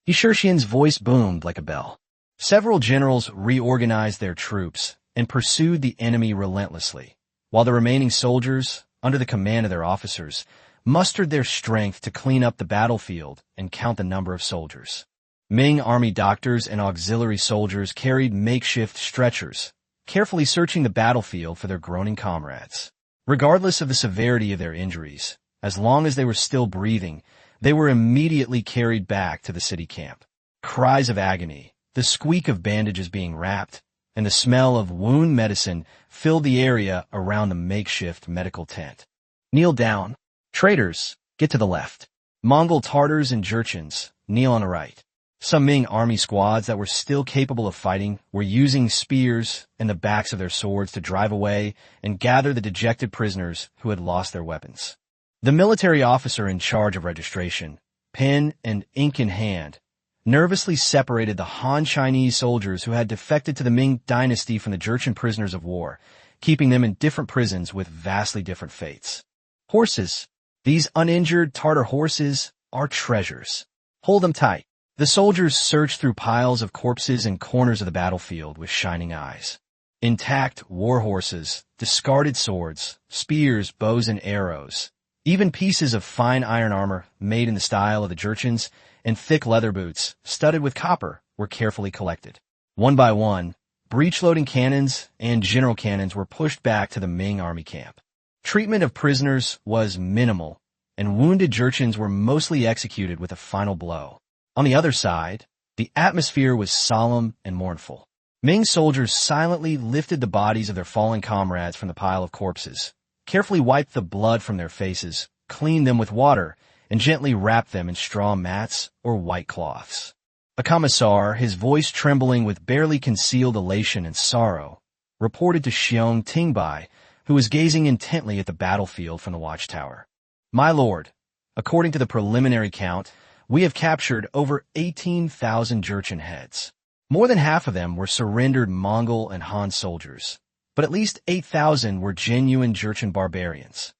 He Xian's voice boomed like a bell. Several generals reorganized their troops and pursued the enemy relentlessly, while the remaining soldiers, under the command of their officers, mustered their strength to clean up the battlefield and count the number of soldiers. Ming army doctors and auxiliary soldiers carried makeshift stretchers, carefully searching the battlefield for their groaning comrades. Regardless of the severity of their injuries, as long as they were still breathing, they were immediately carried back to the city camp. Cries of agony, the squeak of bandages being wrapped, and the smell of wound medicine filled the area around the makeshift medical tent. Kneel down. Traitors, get to the left. Mongol Tartars and Jurchens, kneel on the right. Some Ming army squads that were still capable of fighting were using spears and the backs of their swords to drive away and gather the dejected prisoners who had lost their weapons. The military officer in charge of registration, pen and ink in hand, nervously separated the Han Chinese soldiers who had defected to the Ming dynasty from the Jurchen prisoners of war, keeping them in different prisons with vastly different fates. Horses. These uninjured Tartar horses are treasures. Hold them tight. The soldiers searched through piles of corpses and corners of the battlefield with shining eyes. Intact war horses, discarded swords, spears, bows, and arrows, even pieces of fine iron armor made in the style of the Jurchens, and thick leather boots, studded with copper, were carefully collected. One by one, breech-loading cannons and general cannons were pushed back to the Ming army camp. Treatment of prisoners was minimal, and wounded Jurchens were mostly executed with a final blow. On the other side, the atmosphere was solemn and mournful. Ming soldiers silently lifted the bodies of their fallen comrades from the pile of corpses, carefully wiped the blood from their faces, cleaned them with water, and gently wrapped them in straw mats or white cloths. A commissar, his voice trembling with barely concealed elation and sorrow, reported to Xiong Tingbai, who was gazing intently at the battlefield from the watchtower. My lord, according to the preliminary count, we have captured over 18,000 Jurchen heads. More than half of them were surrendered Mongol and Han soldiers, but at least 8,000 were genuine Jurchen barbarians.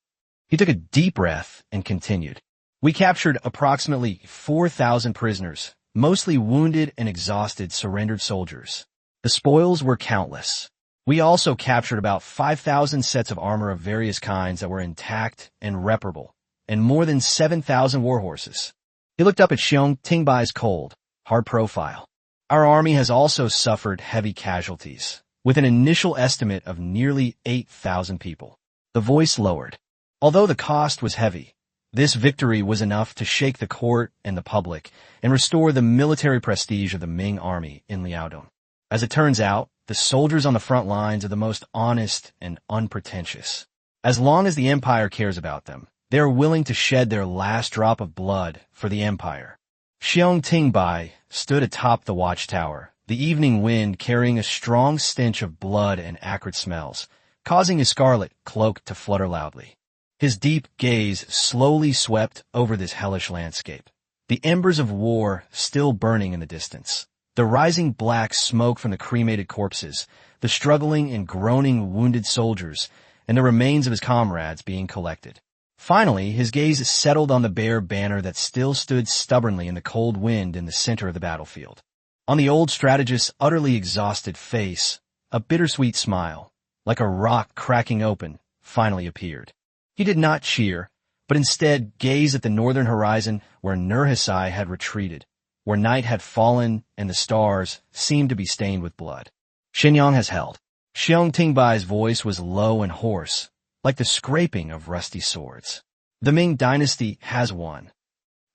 He took a deep breath and continued. We captured approximately 4,000 prisoners, mostly wounded and exhausted surrendered soldiers. The spoils were countless. We also captured about 5,000 sets of armor of various kinds that were intact and reparable, and more than 7,000 war horses. He looked up at Xiong Tingbai's cold, hard profile. Our army has also suffered heavy casualties, with an initial estimate of nearly 8,000 people. The voice lowered. Although the cost was heavy, this victory was enough to shake the court and the public and restore the military prestige of the Ming army in Liaodong. As it turns out, the soldiers on the front lines are the most honest and unpretentious. As long as the Empire cares about them, they are willing to shed their last drop of blood for the Empire. Xiong Tingbai stood atop the watchtower, the evening wind carrying a strong stench of blood and acrid smells, causing his scarlet cloak to flutter loudly. His deep gaze slowly swept over this hellish landscape, the embers of war still burning in the distance. The rising black smoke from the cremated corpses, the struggling and groaning wounded soldiers, and the remains of his comrades being collected. Finally, his gaze settled on the bare banner that still stood stubbornly in the cold wind in the center of the battlefield. On the old strategist's utterly exhausted face, a bittersweet smile, like a rock cracking open, finally appeared. He did not cheer, but instead gazed at the northern horizon where Nurhaci had retreated, where night had fallen and the stars seemed to be stained with blood. Shenyang has held. Xiong Tingbai's voice was low and hoarse, like the scraping of rusty swords. The Ming dynasty has won.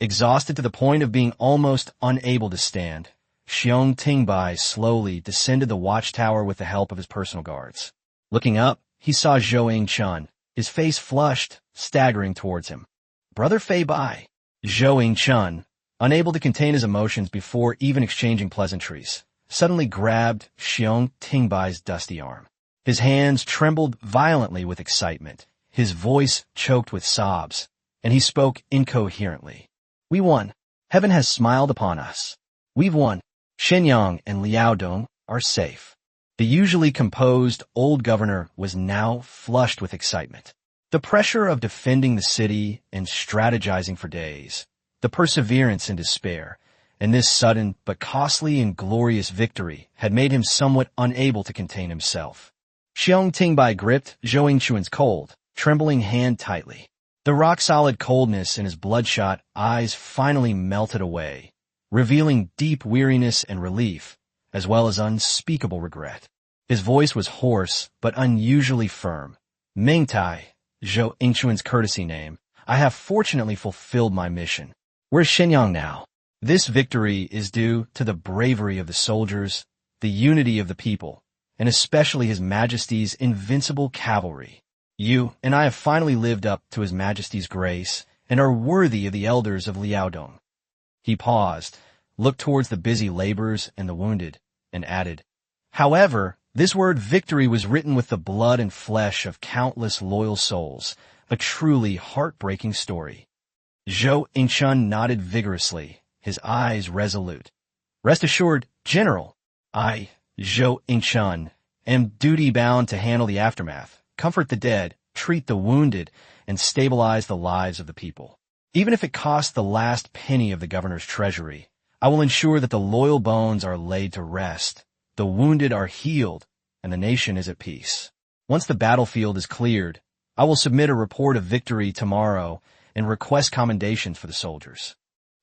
Exhausted to the point of being almost unable to stand, Xiong Tingbai slowly descended the watchtower with the help of his personal guards. Looking up, he saw Zhou Yingchun, his face flushed, staggering towards him. "Brother Fei Bai." Zhou Yingchun, unable to contain his emotions before even exchanging pleasantries, suddenly grabbed Xiong Tingbai's dusty arm. His hands trembled violently with excitement, his voice choked with sobs, and he spoke incoherently. "We won. Heaven has smiled upon us. We've won. Shenyang and Liaodong are safe." The usually composed old governor was now flushed with excitement. The pressure of defending the city and strategizing for days, the perseverance in despair, and this sudden but costly and glorious victory had made him somewhat unable to contain himself. Xiong Tingbai gripped Zhou Yingchun's cold, trembling hand tightly. The rock-solid coldness in his bloodshot eyes finally melted away, revealing deep weariness and relief, as well as unspeakable regret. His voice was hoarse but unusually firm. "Mingtai," Zhou Yingchun's courtesy name, "I have fortunately fulfilled my mission. Where's Shenyang now? This victory is due to the bravery of the soldiers, the unity of the people, and especially His Majesty's invincible cavalry. You and I have finally lived up to His Majesty's grace and are worthy of the elders of Liaodong." He paused, looked towards the busy laborers and the wounded, and added, "However, this word victory was written with the blood and flesh of countless loyal souls, a truly heartbreaking story." Zhou Yingchun nodded vigorously, his eyes resolute. "Rest assured, General, I, Zhou Yingchun, am duty-bound to handle the aftermath, comfort the dead, treat the wounded, and stabilize the lives of the people. Even if it costs the last penny of the governor's treasury, I will ensure that the loyal bones are laid to rest, the wounded are healed, and the nation is at peace. Once the battlefield is cleared, I will submit a report of victory tomorrow and request commendations for the soldiers."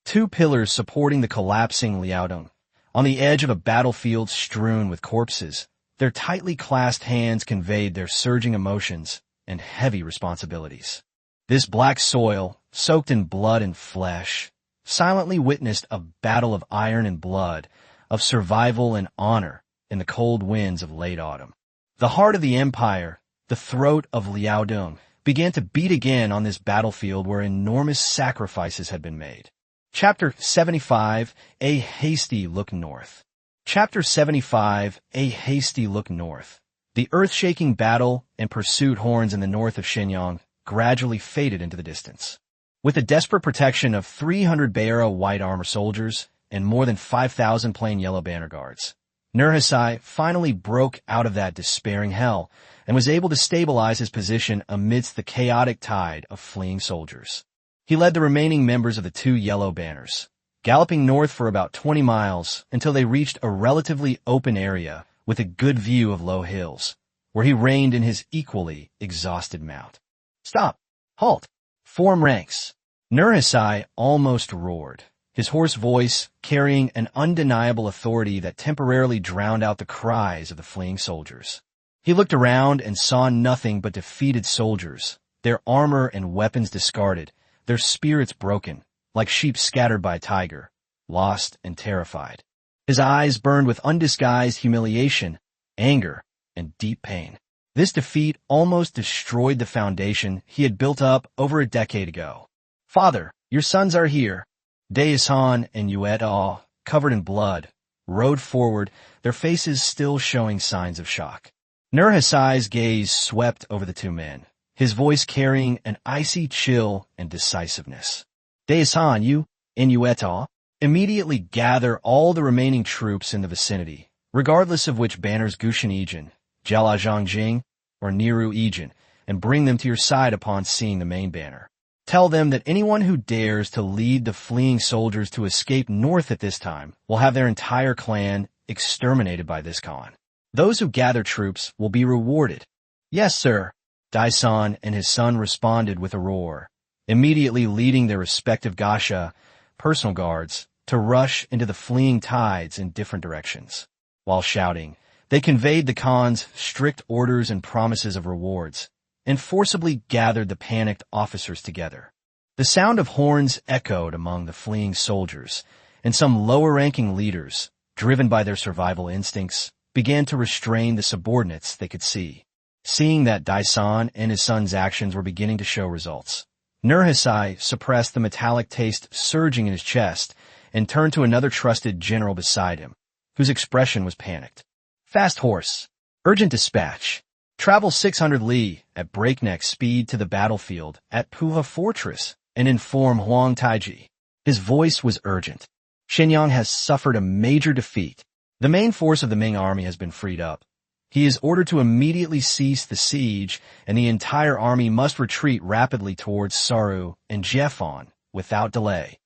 Two pillars supporting the collapsing Liaodong, on the edge of a battlefield strewn with corpses, their tightly clasped hands conveyed their surging emotions and heavy responsibilities. This black soil, soaked in blood and flesh, silently witnessed a battle of iron and blood, of survival and honor in the cold winds of late autumn. The heart of the empire, the throat of Liaodong, began to beat again on this battlefield where enormous sacrifices had been made. Chapter 75, A Hasty Look North. Chapter 75, A Hasty Look North. The earth-shaking battle and pursuit horns in the north of Shenyang gradually faded into the distance. With the desperate protection of 300 Beira white armor soldiers and more than 5,000 plain yellow banner guards, Nurhaci finally broke out of that despairing hell and was able to stabilize his position amidst the chaotic tide of fleeing soldiers. He led the remaining members of the two yellow banners, galloping north for about 20 miles until they reached a relatively open area with a good view of low hills, where he reined in his equally exhausted mount. "Stop! Halt! Form ranks!" Nurhaci almost roared, his hoarse voice carrying an undeniable authority that temporarily drowned out the cries of the fleeing soldiers. He looked around and saw nothing but defeated soldiers, their armor and weapons discarded, their spirits broken, like sheep scattered by a tiger, lost and terrified. His eyes burned with undisguised humiliation, anger, and deep pain. This defeat almost destroyed the foundation he had built up over a decade ago. "Father, your sons are here." Daishan and Yueta, covered in blood, rode forward, their faces still showing signs of shock. Nurhaci's gaze swept over the two men, his voice carrying an icy chill and decisiveness. "Daishan, you and Yueta, immediately gather all the remaining troops in the vicinity, regardless of which banners Gushan Ijin, Jialazhang Jing, or Niru Ijin, and bring them to your side upon seeing the main banner. Tell them that anyone who dares to lead the fleeing soldiers to escape north at this time will have their entire clan exterminated by this Khan. Those who gather troops will be rewarded." "Yes, sir." Daison and his son responded with a roar, immediately leading their respective Gasha, personal guards, to rush into the fleeing tides in different directions. While shouting, they conveyed the Khan's strict orders and promises of rewards, and forcibly gathered the panicked officers together. The sound of horns echoed among the fleeing soldiers, and some lower-ranking leaders, driven by their survival instincts, began to restrain the subordinates they could see. Seeing that Daison and his son's actions were beginning to show results, Nurhaci suppressed the metallic taste surging in his chest and turned to another trusted general beside him, whose expression was panicked. "Fast horse. Urgent dispatch. Travel 600 li at breakneck speed to the battlefield at Puha Fortress and inform Huang Taiji." His voice was urgent. "Shenyang has suffered a major defeat. The main force of the Ming army has been freed up. He is ordered to immediately cease the siege, and the entire army must retreat rapidly towards Saru and Jiefan without delay.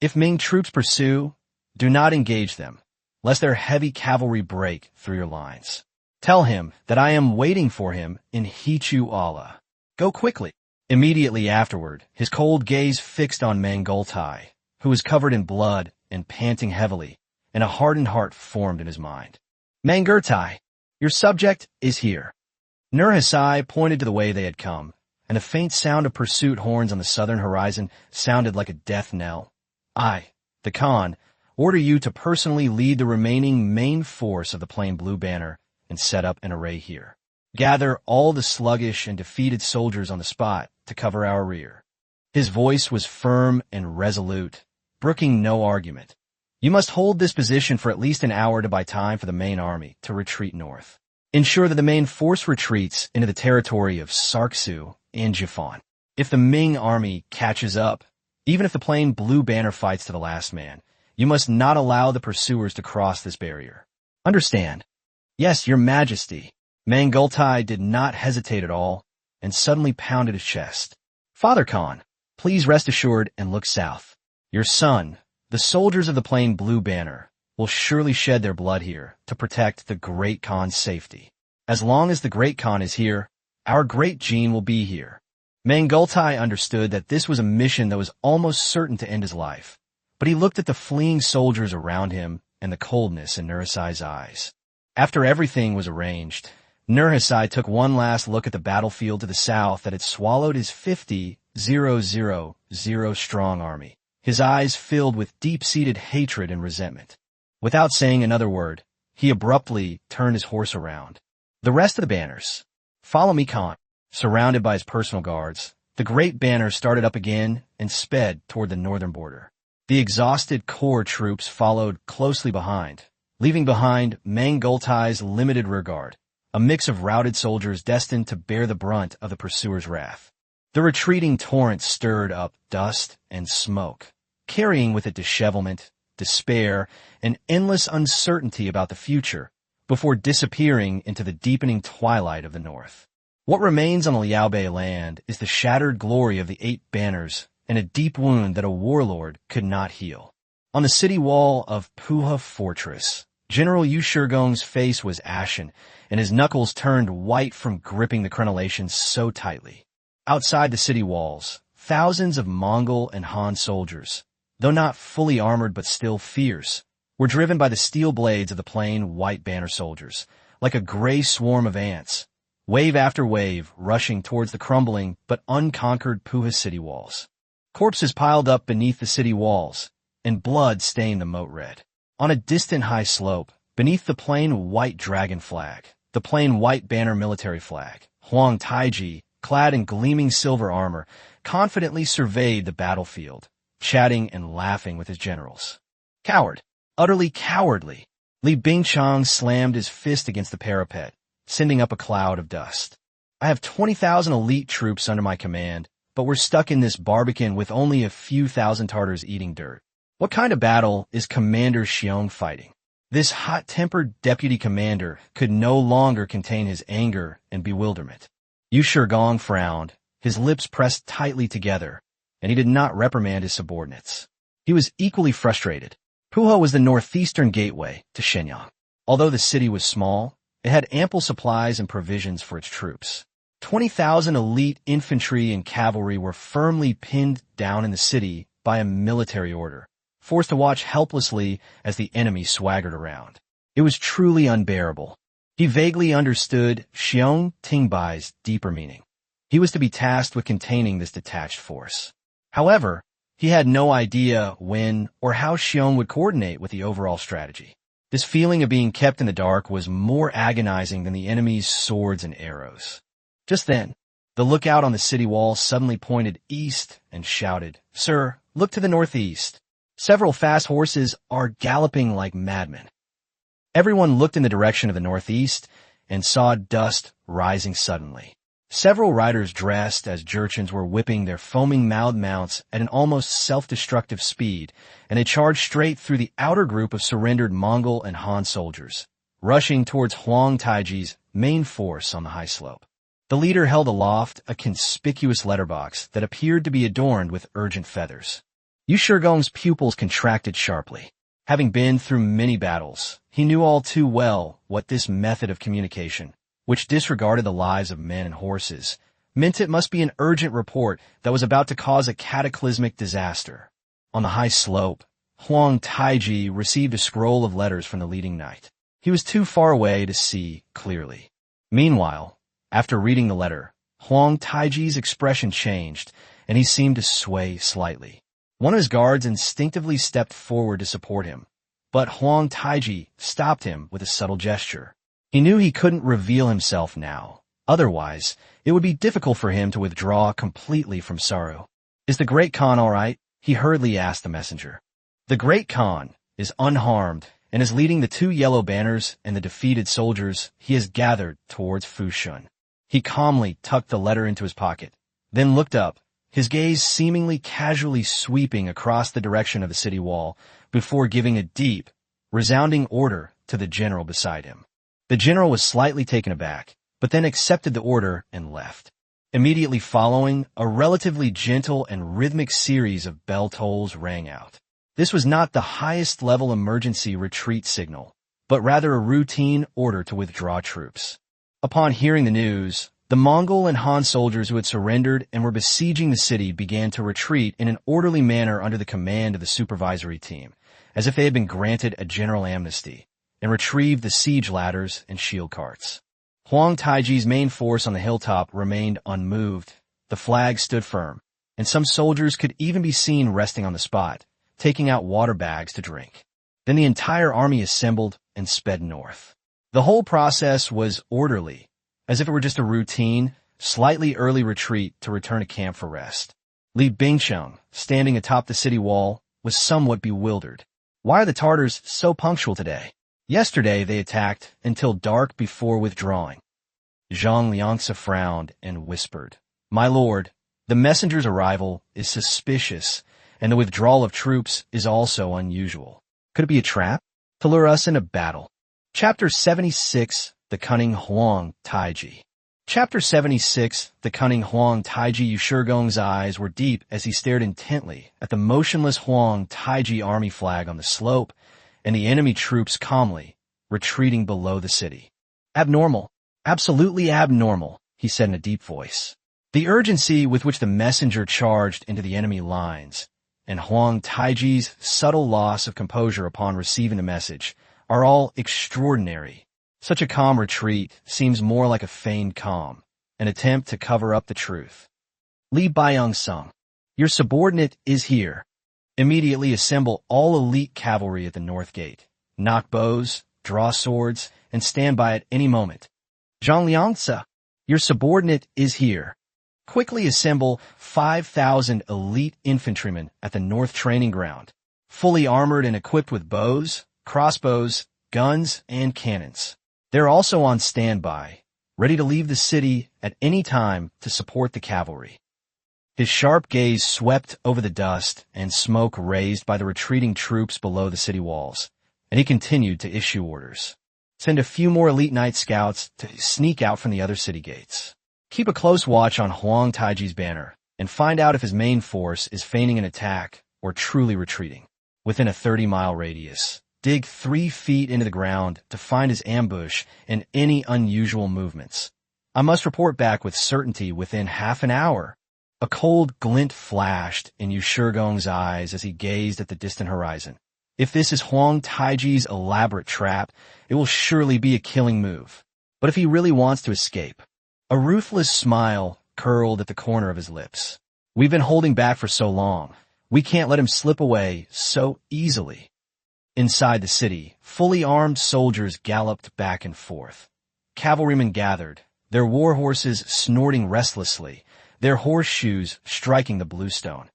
If Ming troops pursue, do not engage them, lest their heavy cavalry break through your lines. Tell him that I am waiting for him in Hichu Allah. Go quickly." Immediately afterward, his cold gaze fixed on Mangultai, who was covered in blood and panting heavily, and a hardened heart formed in his mind. "Mangurtai, your subject is here." Nurhaci pointed to the way they had come, and a faint sound of pursuit horns on the southern horizon sounded like a death knell. "I, the Khan, order you to personally lead the remaining main force of the Plain Blue Banner and set up an array here. Gather all the sluggish and defeated soldiers on the spot to cover our rear." His voice was firm and resolute, brooking no argument. "You must hold this position for at least an hour to buy time for the main army to retreat north. Ensure that the main force retreats into the territory of Sarksu and Jiefan. If the Ming army catches up, even if the Plain Blue Banner fights to the last man, you must not allow the pursuers to cross this barrier. Understand?" "Yes, your majesty." Mangultai did not hesitate at all, and suddenly pounded his chest. "Father Khan, please rest assured and look south. Your son, the soldiers of the Plain Blue Banner, will surely shed their blood here to protect the Great Khan's safety. As long as the Great Khan is here, our Great Gene will be here." Mangultai understood that this was a mission that was almost certain to end his life, but he looked at the fleeing soldiers around him and the coldness in Nurhaci's eyes. After everything was arranged, Nurhaci took one last look at the battlefield to the south that had swallowed his 50,000 strong army, his eyes filled with deep-seated hatred and resentment. Without saying another word, he abruptly turned his horse around. "The rest of the banners, follow me, Khan." Surrounded by his personal guards, the great banner started up again and sped toward the northern border. The exhausted corps troops followed closely behind, leaving behind Mangultai's limited rearguard, a mix of routed soldiers destined to bear the brunt of the pursuers' wrath. The retreating torrent stirred up dust and smoke, carrying with it dishevelment, despair, and endless uncertainty about the future, before disappearing into the deepening twilight of the north. What remains on the Liaobei land is the shattered glory of the 8 banners and a deep wound that a warlord could not heal. On the city wall of Puha Fortress, General Yu Shigong's face was ashen, and his knuckles turned white from gripping the crenellations so tightly. Outside the city walls, thousands of Mongol and Han soldiers, though not fully armored but still fierce, were driven by the steel blades of the plain white banner soldiers, like a gray swarm of ants, wave after wave rushing towards the crumbling but unconquered Puha city walls. Corpses piled up beneath the city walls, and blood stained the moat red. On a distant high slope, beneath the plain white dragon flag, the plain white banner military flag, Huang Taiji, clad in gleaming silver armor, confidently surveyed the battlefield, chatting and laughing with his generals. "Coward! Utterly cowardly!" Li Bingchang slammed his fist against the parapet, sending up a cloud of dust. "I have 20,000 elite troops under my command, but we're stuck in this barbican with only a few thousand Tartars eating dirt. What kind of battle is Commander Xiong fighting?" This hot-tempered deputy commander could no longer contain his anger and bewilderment. Yu Shigong frowned, his lips pressed tightly together, and he did not reprimand his subordinates. He was equally frustrated. Puhua was the northeastern gateway to Shenyang. Although the city was small, it had ample supplies and provisions for its troops. 20,000 elite infantry and cavalry were firmly pinned down in the city by a military order, forced to watch helplessly as the enemy swaggered around. It was truly unbearable. He vaguely understood Xiong Tingbai's deeper meaning. He was to be tasked with containing this detached force. However, he had no idea when or how Xiong would coordinate with the overall strategy. This feeling of being kept in the dark was more agonizing than the enemy's swords and arrows. Just then, the lookout on the city wall suddenly pointed east and shouted, "Sir, look to the northeast. Several fast horses are galloping like madmen." Everyone looked in the direction of the northeast and saw dust rising suddenly. Several riders dressed as Jurchens were whipping their foaming-mouthed mounts at an almost self-destructive speed, and they charged straight through the outer group of surrendered Mongol and Han soldiers, rushing towards Huang Taiji's main force on the high slope. The leader held aloft a conspicuous letterbox that appeared to be adorned with urgent feathers. Yu Shigong's pupils contracted sharply. Having been through many battles, he knew all too well what this method of communication, which disregarded the lives of men and horses, meant. It must be an urgent report that was about to cause a cataclysmic disaster. On the high slope, Huang Taiji received a scroll of letters from the leading knight. He was too far away to see clearly. Meanwhile, after reading the letter, Huang Taiji's expression changed, and he seemed to sway slightly. One of his guards instinctively stepped forward to support him, but Huang Taiji stopped him with a subtle gesture. He knew he couldn't reveal himself now. Otherwise, it would be difficult for him to withdraw completely from Saru. "Is the Great Khan all right?" he hurriedly asked the messenger. "The Great Khan is unharmed and is leading the 2 yellow banners and the defeated soldiers he has gathered towards Fushun." He calmly tucked the letter into his pocket, then looked up, his gaze seemingly casually sweeping across the direction of the city wall before giving a deep, resounding order to the general beside him. The general was slightly taken aback, but then accepted the order and left. Immediately following, a relatively gentle and rhythmic series of bell tolls rang out. This was not the highest-level emergency retreat signal, but rather a routine order to withdraw troops. Upon hearing the news, the Mongol and Han soldiers who had surrendered and were besieging the city began to retreat in an orderly manner under the command of the supervisory team, as if they had been granted a general amnesty, and retrieved the siege ladders and shield carts. Huang Taiji's main force on the hilltop remained unmoved. The flag stood firm, and some soldiers could even be seen resting on the spot, taking out water bags to drink. Then the entire army assembled and sped north. The whole process was orderly, as if it were just a routine, slightly early retreat to return to camp for rest. Li Bingcheng, standing atop the city wall, was somewhat bewildered. Why are the Tartars so punctual today? Yesterday they attacked until dark before withdrawing. Zhang Liangzi frowned and whispered, "My lord, the messenger's arrival is suspicious, and the withdrawal of troops is also unusual. Could it be a trap to lure us into battle?" Chapter 76, The Cunning Huang Taiji. Chapter 76, The Cunning Huang Taiji. Yu Shigong's eyes were deep as he stared intently at the motionless Huang Taiji army flag on the slope and the enemy troops calmly retreating below the city. "Abnormal. Absolutely abnormal," he said in a deep voice. The urgency with which the messenger charged into the enemy lines, and Huang Taiji's subtle loss of composure upon receiving the message, are all extraordinary. Such a calm retreat seems more like a feigned calm, an attempt to cover up the truth. "Li Baiyang-sung, your subordinate is here. Immediately assemble all elite cavalry at the north gate. Knock bows, draw swords, and stand by at any moment. Zhang Liangzi, your subordinate is here. Quickly assemble 5,000 elite infantrymen at the north training ground, fully armored and equipped with bows, crossbows, guns, and cannons. They're also on standby, ready to leave the city at any time to support the cavalry." His sharp gaze swept over the dust and smoke raised by the retreating troops below the city walls, and he continued to issue orders. "Send a few more elite night scouts to sneak out from the other city gates. Keep a close watch on Huang Taiji's banner, and find out if his main force is feigning an attack or truly retreating. Within a 30-mile radius, dig 3 feet into the ground to find his ambush and any unusual movements. I must report back with certainty within half an hour. A cold glint flashed in Yu Shigong's eyes as he gazed at the distant horizon. If this is Huang Taiji's elaborate trap, it will surely be a killing move. But if he really wants to escape, a ruthless smile curled at the corner of his lips. We've been holding back for so long. We can't let him slip away so easily. Inside the city, fully armed soldiers galloped back and forth. Cavalrymen gathered, their war horses snorting restlessly, their horseshoes striking the bluestone.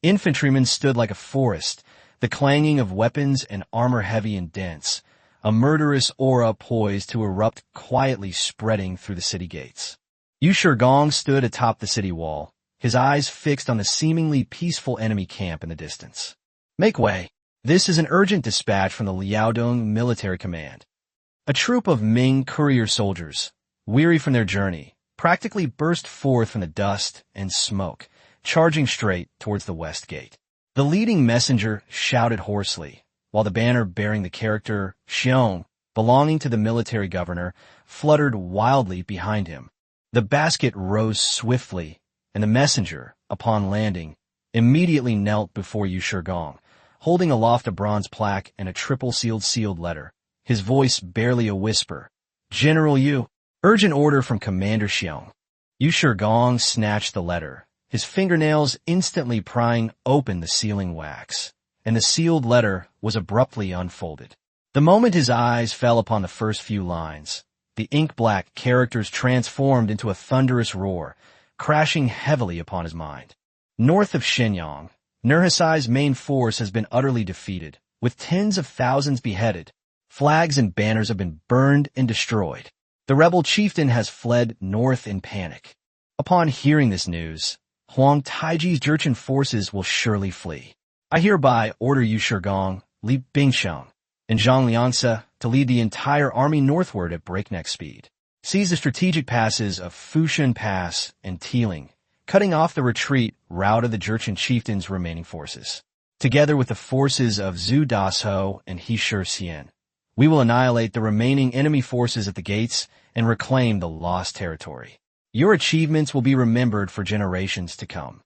Infantrymen stood like a forest, the clanging of weapons and armor heavy and dense, a murderous aura poised to erupt quietly spreading through the city gates. Yu Shigong stood atop the city wall, his eyes fixed on the seemingly peaceful enemy camp in the distance. Make way. This is an urgent dispatch from the Liaodong Military Command. A troop of Ming courier soldiers, weary from their journey, practically burst forth from the dust and smoke, charging straight towards the west gate. The leading messenger shouted hoarsely, while the banner bearing the character Xiong, belonging to the military governor, fluttered wildly behind him. The basket rose swiftly, and the messenger, upon landing, immediately knelt before Yu Shigong, holding aloft a bronze plaque and a triple-sealed letter, his voice barely a whisper. General Yu, urgent order from Commander Xiong. Yu Shigong snatched the letter, his fingernails instantly prying open the sealing wax, and the sealed letter was abruptly unfolded. The moment his eyes fell upon the first few lines, the ink-black characters transformed into a thunderous roar, crashing heavily upon his mind. North of Shenyang, Nurhasai's main force has been utterly defeated, with tens of thousands beheaded. Flags and banners have been burned and destroyed. The rebel chieftain has fled north in panic. Upon hearing this news, Huang Taiji's Jurchen forces will surely flee. I hereby order Yu Shigong, Li Bingsheng, and Zhang Liangse to lead the entire army northward at breakneck speed. Seize the strategic passes of Fushan Pass and Tiling, cutting off the retreat route of the Jurchen chieftain's remaining forces. Together with the forces of Zhu Dasho and He Xian, we will annihilate the remaining enemy forces at the gates and reclaim the lost territory. Your achievements will be remembered for generations to come.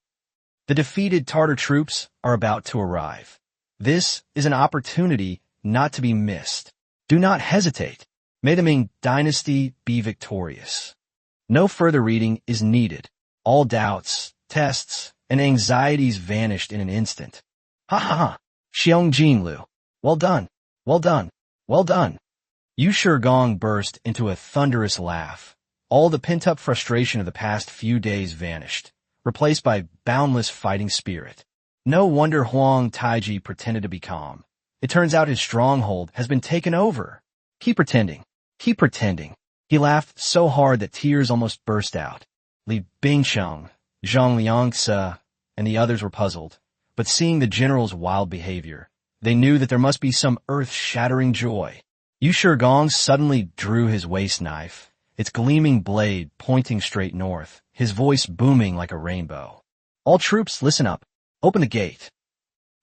The defeated Tartar troops are about to arrive. This is an opportunity not to be missed. Do not hesitate. May the Ming Dynasty be victorious. No further reading is needed. All doubts, tests, and anxieties vanished in an instant. Ha ha ha! Xiong Jinlu. Well done. Well done. Well done. Yu Shigong burst into a thunderous laugh. All the pent-up frustration of the past few days vanished, replaced by boundless fighting spirit. No wonder Huang Taiji pretended to be calm. It turns out his stronghold has been taken over. Keep pretending. Keep pretending. He laughed so hard that tears almost burst out. Li Bingsheng, Zhang Liangse, and the others were puzzled, but seeing the general's wild behavior, they knew that there must be some earth-shattering joy. Yu Shigong suddenly drew his waist knife, its gleaming blade pointing straight north, his voice booming like a rainbow. All troops, listen up. Open the gate.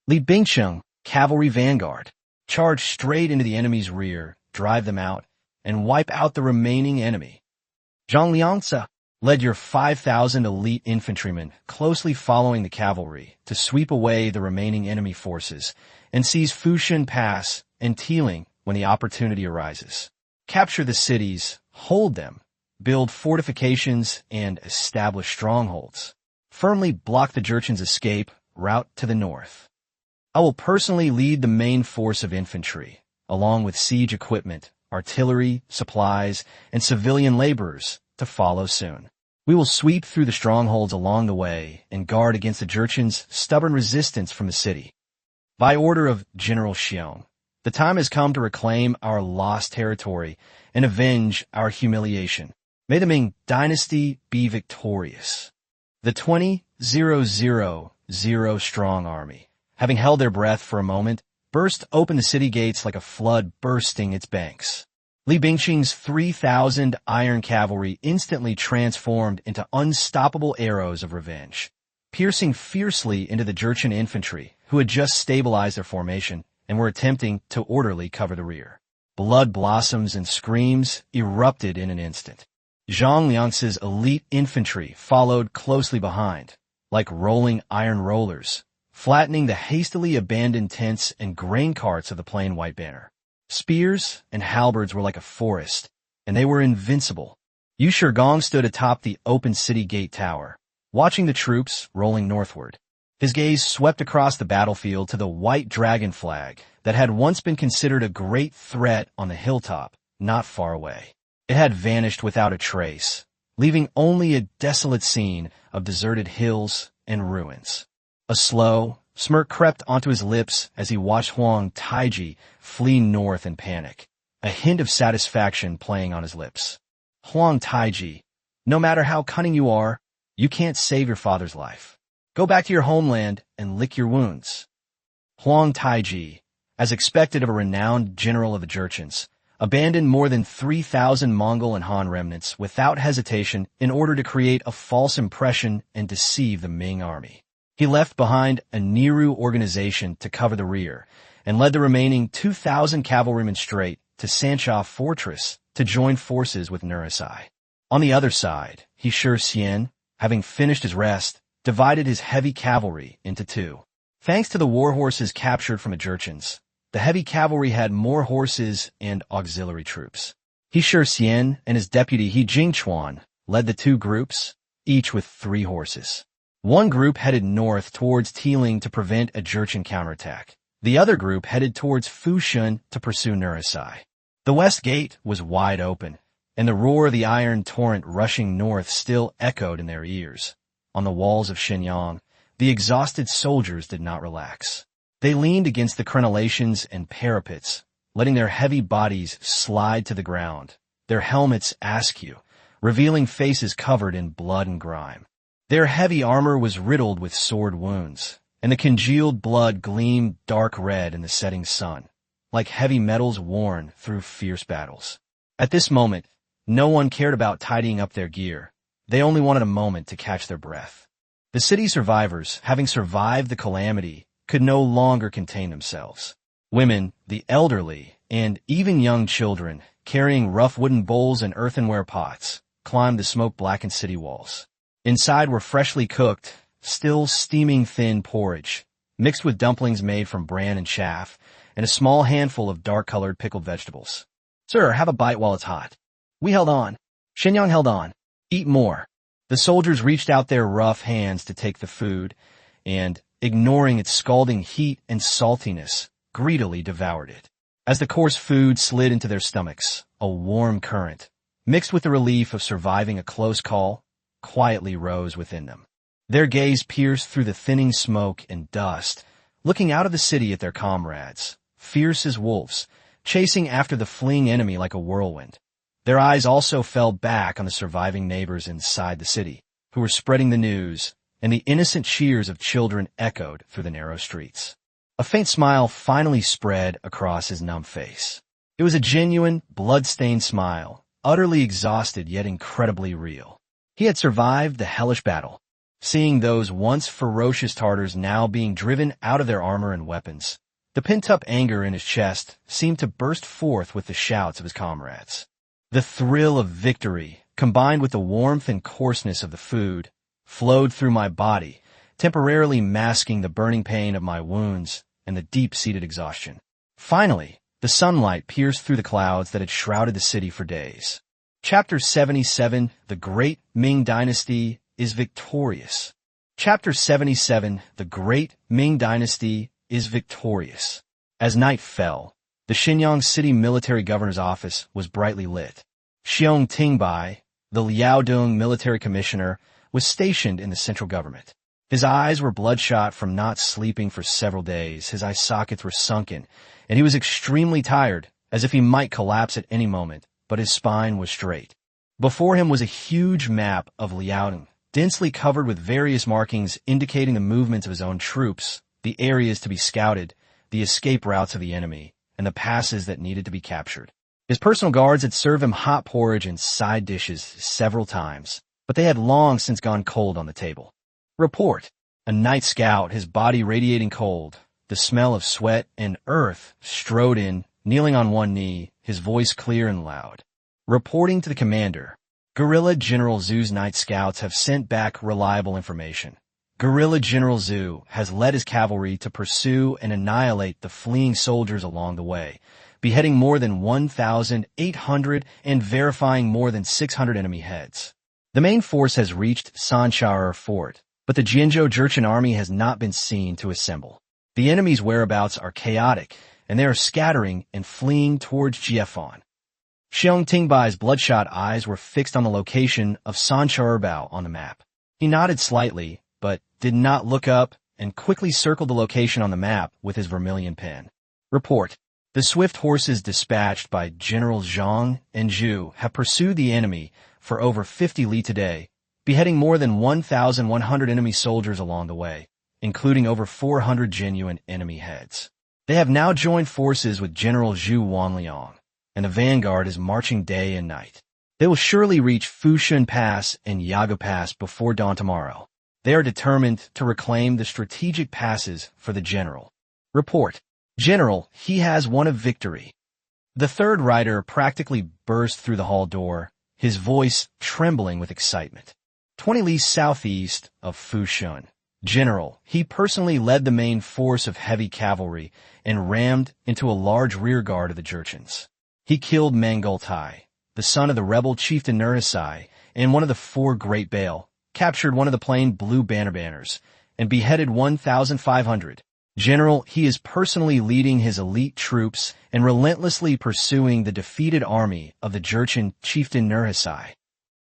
Li Bingsheng, cavalry vanguard. Charge straight into the enemy's rear, drive them out, and wipe out the remaining enemy. Zhang Liangse led your 5,000 elite infantrymen, closely following the cavalry, to sweep away the remaining enemy forces and seize Fushan Pass and Tiling when the opportunity arises. Capture the cities, hold them, build fortifications, and establish strongholds. Firmly block the Jurchen's escape route to the north. I will personally lead the main force of infantry, along with siege equipment, artillery, supplies, and civilian laborers to follow soon. We will sweep through the strongholds along the way and guard against the Jurchen's stubborn resistance from the city. By order of General Xiong, the time has come to reclaim our lost territory and avenge our humiliation. May the Ming Dynasty be victorious. The 20,000 strong army, having held their breath for a moment, burst open the city gates like a flood bursting its banks. Li Bingsheng's 3,000 iron cavalry instantly transformed into unstoppable arrows of revenge. piercing fiercely into the Jurchen infantry, who had just stabilized their formation and were attempting to orderly cover the rear. Blood blossoms and screams erupted in an instant. Zhang Liang's elite infantry followed closely behind, like rolling iron rollers, flattening the hastily abandoned tents and grain carts of the plain White Banner. Spears and halberds were like a forest, and they were invincible. Yu Shigong stood atop the open city gate tower, watching the troops rolling northward. His gaze swept across the battlefield to the white dragon flag that had once been considered a great threat on the hilltop, not far away. It had vanished without a trace, leaving only a desolate scene of deserted hills and ruins. A slow smirk crept onto his lips as he watched Huang Taiji flee north in panic, a hint of satisfaction playing on his lips. Huang Taiji, no matter how cunning you are, you can't save your father's life. Go back to your homeland and lick your wounds. Huang Taiji, as expected of a renowned general of the Jurchens, abandoned more than 3,000 Mongol and Han remnants without hesitation in order to create a false impression and deceive the Ming army. He left behind a Niru organization to cover the rear and led the remaining 2,000 cavalrymen straight to Sancha Fortress to join forces with Nurasai. On the other side, He Xian, having finished his rest, divided his heavy cavalry into two. Thanks to the war horses captured from the Jurchens, the heavy cavalry had more horses and auxiliary troops. He Xian and his deputy He Jingchuan led the two groups, each with 3 horses. One group headed north towards Tiling to prevent a Jurchen counterattack. The other group headed towards Fushun to pursue Nurasai. The west gate was wide open, and the roar of the iron torrent rushing north still echoed in their ears. On the walls of Shenyang, the exhausted soldiers did not relax. They leaned against the crenellations and parapets, letting their heavy bodies slide to the ground, their helmets askew, revealing faces covered in blood and grime. Their heavy armor was riddled with sword wounds, and the congealed blood gleamed dark red in the setting sun, like heavy metals worn through fierce battles. At this moment, no one cared about tidying up their gear. They only wanted a moment to catch their breath. The city survivors, having survived the calamity, could no longer contain themselves. Women, the elderly, and even young children, carrying rough wooden bowls and earthenware pots, climbed the smoke-blackened city walls. Inside were freshly cooked, still steaming thin porridge, mixed with dumplings made from bran and chaff, and a small handful of dark-colored pickled vegetables. "Sir, have a bite while it's hot." We held on. Shenyang held on. "Eat more." The soldiers reached out their rough hands to take the food, and, ignoring its scalding heat and saltiness, greedily devoured it. As the coarse food slid into their stomachs, a warm current, mixed with the relief of surviving a close call, quietly rose within them. Their gaze pierced through the thinning smoke and dust, looking out of the city at their comrades, fierce as wolves, chasing after the fleeing enemy like a whirlwind. Their eyes also fell back on the surviving neighbors inside the city, who were spreading the news, and the innocent cheers of children echoed through the narrow streets. A faint smile finally spread across his numb face. It was a genuine, blood-stained smile, utterly exhausted yet incredibly real. He had survived the hellish battle. Seeing those once ferocious Tartars now being driven out of their armor and weapons, the pent-up anger in his chest seemed to burst forth with the shouts of his comrades. The thrill of victory, combined with the warmth and coarseness of the food, flowed through my body, temporarily masking the burning pain of my wounds and the deep-seated exhaustion. Finally, the sunlight pierced through the clouds that had shrouded the city for days. Chapter 77, The Great Ming Dynasty is Victorious. Chapter 77, The Great Ming Dynasty is Victorious. As night fell, the Shenyang City Military Governor's office was brightly lit. Xiong Tingbai, the Liaodong military commissioner, was stationed in the central government. His eyes were bloodshot from not sleeping for several days, his eye sockets were sunken, and he was extremely tired, as if he might collapse at any moment, but his spine was straight. Before him was a huge map of Liaodong, densely covered with various markings indicating the movements of his own troops, the areas to be scouted, the escape routes of the enemy, and the passes that needed to be captured. His personal guards had served him hot porridge and side dishes several times, but they had long since gone cold on the table. "Report," A night scout, his body radiating cold, the smell of sweat and earth, strode in, kneeling on one knee, his voice clear and loud. Reporting to the commander, Guerrilla General Zhu's night scouts have sent back reliable information. Guerrilla General Zhu has led his cavalry to pursue and annihilate the fleeing soldiers along the way, beheading more than 1,800 and verifying more than 600 enemy heads. The main force has reached Sanchar Fort, but the Jianzhou Jurchen army has not been seen to assemble. The enemy's whereabouts are chaotic, and they are scattering and fleeing towards Jiefan. Xiong Tingbai's bloodshot eyes were fixed on the location of Sancharbao on the map. He nodded slightly, but did not look up, and quickly circled the location on the map with his vermilion pen. Report. The swift horses dispatched by Generals Zhang and Zhu have pursued the enemy for over 50 li today, beheading more than 1,100 enemy soldiers along the way, including over 400 genuine enemy heads. They have now joined forces with General Zhu Wanliang, and the vanguard is marching day and night. They will surely reach Fushun Pass and Yago Pass before dawn tomorrow. They are determined to reclaim the strategic passes for the general. Report. General, he has won a victory. The third rider practically burst through the hall door, his voice trembling with excitement. 20 li southeast of Fushun. General, he personally led the main force of heavy cavalry and rammed into a large rearguard of the Jurchens. He killed Mangultai, the son of the rebel chieftain Nurhisai, and one of the four Great Baal, captured one of the plain blue banners, and beheaded 1,500. General, he is personally leading his elite troops and relentlessly pursuing the defeated army of the Jurchen chieftain Nurhisai.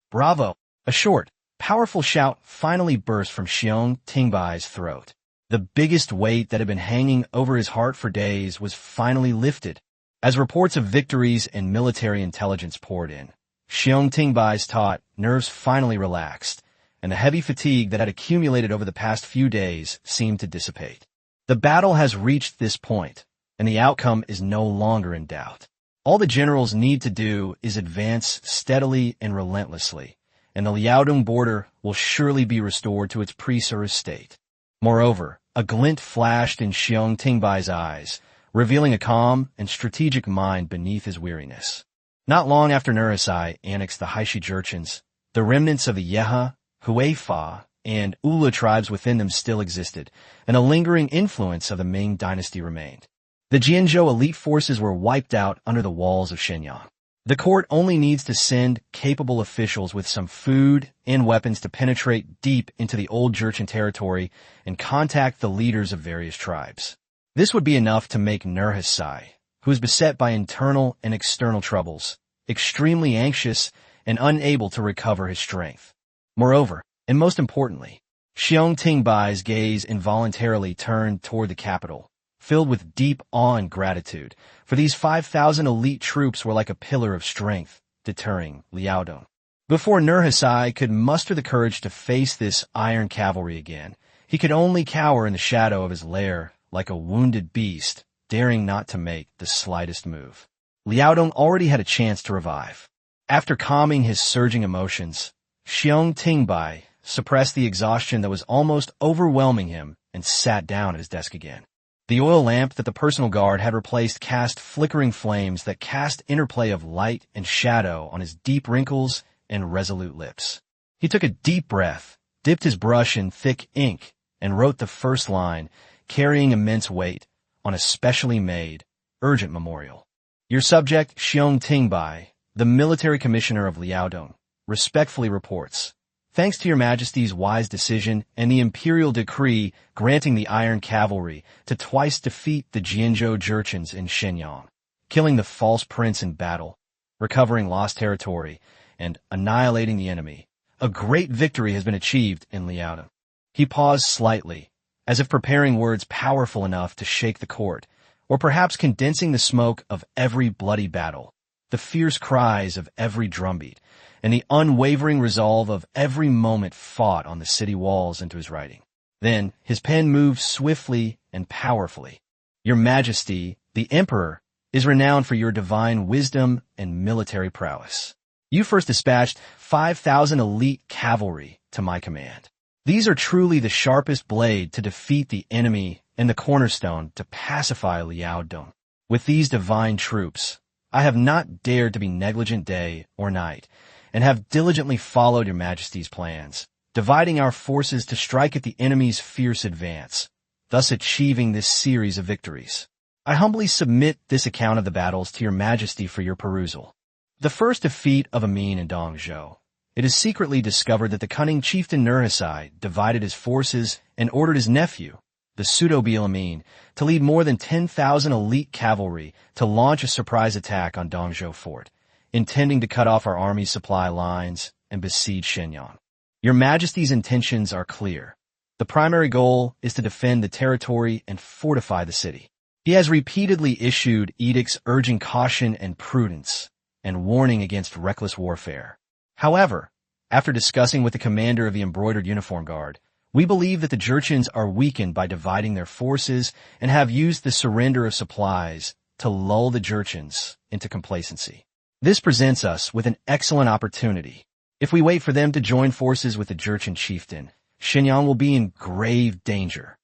Bravo! A short, powerful shout finally burst from Xiong Tingbai's throat. The biggest weight that had been hanging over his heart for days was finally lifted. As reports of victories and military intelligence poured in, Xiong Tingbai's taut nerves finally relaxed, and the heavy fatigue that had accumulated over the past few days seemed to dissipate. The battle has reached this point, and the outcome is no longer in doubt. All the generals need to do is advance steadily and relentlessly, and the Liaodong border will surely be restored to its pre-Surus state. Moreover, a glint flashed in Xiong Tingbai's eyes, revealing a calm and strategic mind beneath his weariness. Not long after Nurhisai annexed the Haishi Jurchens, the remnants of the Yeha, Huifa, and Ula tribes within them still existed, and a lingering influence of the Ming dynasty remained. The Jianzhou elite forces were wiped out under the walls of Shenyang. The court only needs to send capable officials with some food and weapons to penetrate deep into the old Jurchen territory and contact the leaders of various tribes. This would be enough to make Nurhisai, who is beset by internal and external troubles, extremely anxious and unable to recover his strength. Moreover, and most importantly, Xiong Tingbai's gaze involuntarily turned toward the capital, filled with deep awe and gratitude, for these 5,000 elite troops were like a pillar of strength, deterring Liaodong. Before Nurhisai could muster the courage to face this iron cavalry again, he could only cower in the shadow of his lair like a wounded beast, daring not to make the slightest move. Liaodong already had a chance to revive. After calming his surging emotions, Xiong Tingbai suppressed the exhaustion that was almost overwhelming him and sat down at his desk again. The oil lamp that the personal guard had replaced cast flickering flames that cast interplay of light and shadow on his deep wrinkles and resolute lips. He took a deep breath, dipped his brush in thick ink, and wrote the first line, carrying immense weight, on a specially made, urgent memorial. Your subject, Xiong Tingbai, the military commissioner of Liaodong, respectfully reports, thanks to your majesty's wise decision and the imperial decree granting the Iron Cavalry to twice defeat the Jianzhou Jurchens in Shenyang, killing the false prince in battle, recovering lost territory, and annihilating the enemy, a great victory has been achieved in Liaodong. He paused slightly, as if preparing words powerful enough to shake the court, or perhaps condensing the smoke of every bloody battle, the fierce cries of every drumbeat, and the unwavering resolve of every moment fought on the city walls into his writing. Then his pen moved swiftly and powerfully. Your Majesty, the Emperor, is renowned for your divine wisdom and military prowess. You first dispatched 5,000 elite cavalry to my command. These are truly the sharpest blade to defeat the enemy and the cornerstone to pacify Liaodong. With these divine troops, I have not dared to be negligent day or night, and have diligently followed your Majesty's plans, dividing our forces to strike at the enemy's fierce advance, thus achieving this series of victories. I humbly submit this account of the battles to your Majesty for your perusal. The first defeat of Amin and Dongzhou. It is secretly discovered that the cunning chieftain Nurhaci divided his forces and ordered his nephew, the pseudo-Biel Amin, to lead more than 10,000 elite cavalry to launch a surprise attack on Dongzhou Fort, intending to cut off our army's supply lines and besiege Shenyang. Your Majesty's intentions are clear. The primary goal is to defend the territory and fortify the city. He has repeatedly issued edicts urging caution and prudence, and warning against reckless warfare. However, after discussing with the commander of the Embroidered Uniform Guard, we believe that the Jurchens are weakened by dividing their forces and have used the surrender of supplies to lull the Jurchens into complacency. This presents us with an excellent opportunity. If we wait for them to join forces with the Jurchen chieftain, Shenyang will be in grave danger.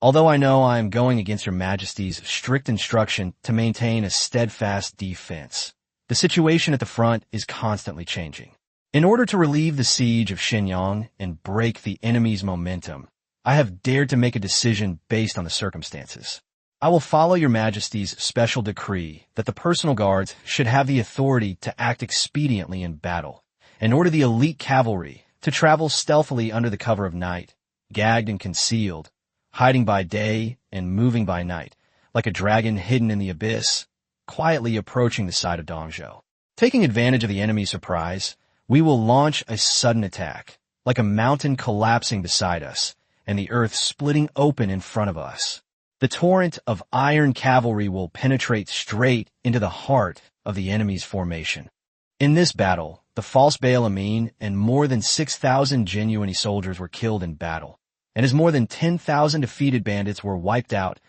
Although I know I am going against your Majesty's strict instruction to maintain a steadfast defense, the situation at the front is constantly changing. In order to relieve the siege of Shenyang and break the enemy's momentum, I have dared to make a decision based on the circumstances. I will follow your Majesty's special decree that the personal guards should have the authority to act expediently in battle, and order the elite cavalry to travel stealthily under the cover of night, gagged and concealed, hiding by day and moving by night, like a dragon hidden in the abyss, quietly approaching the side of Dongzhou. Taking advantage of the enemy's surprise, we will launch a sudden attack, like a mountain collapsing beside us, and the earth splitting open in front of us. The torrent of iron cavalry will penetrate straight into the heart of the enemy's formation. In this battle, the false Biel Amin and more than 6,000 genuine soldiers were killed in battle, and as more than 10,000 defeated bandits were wiped out,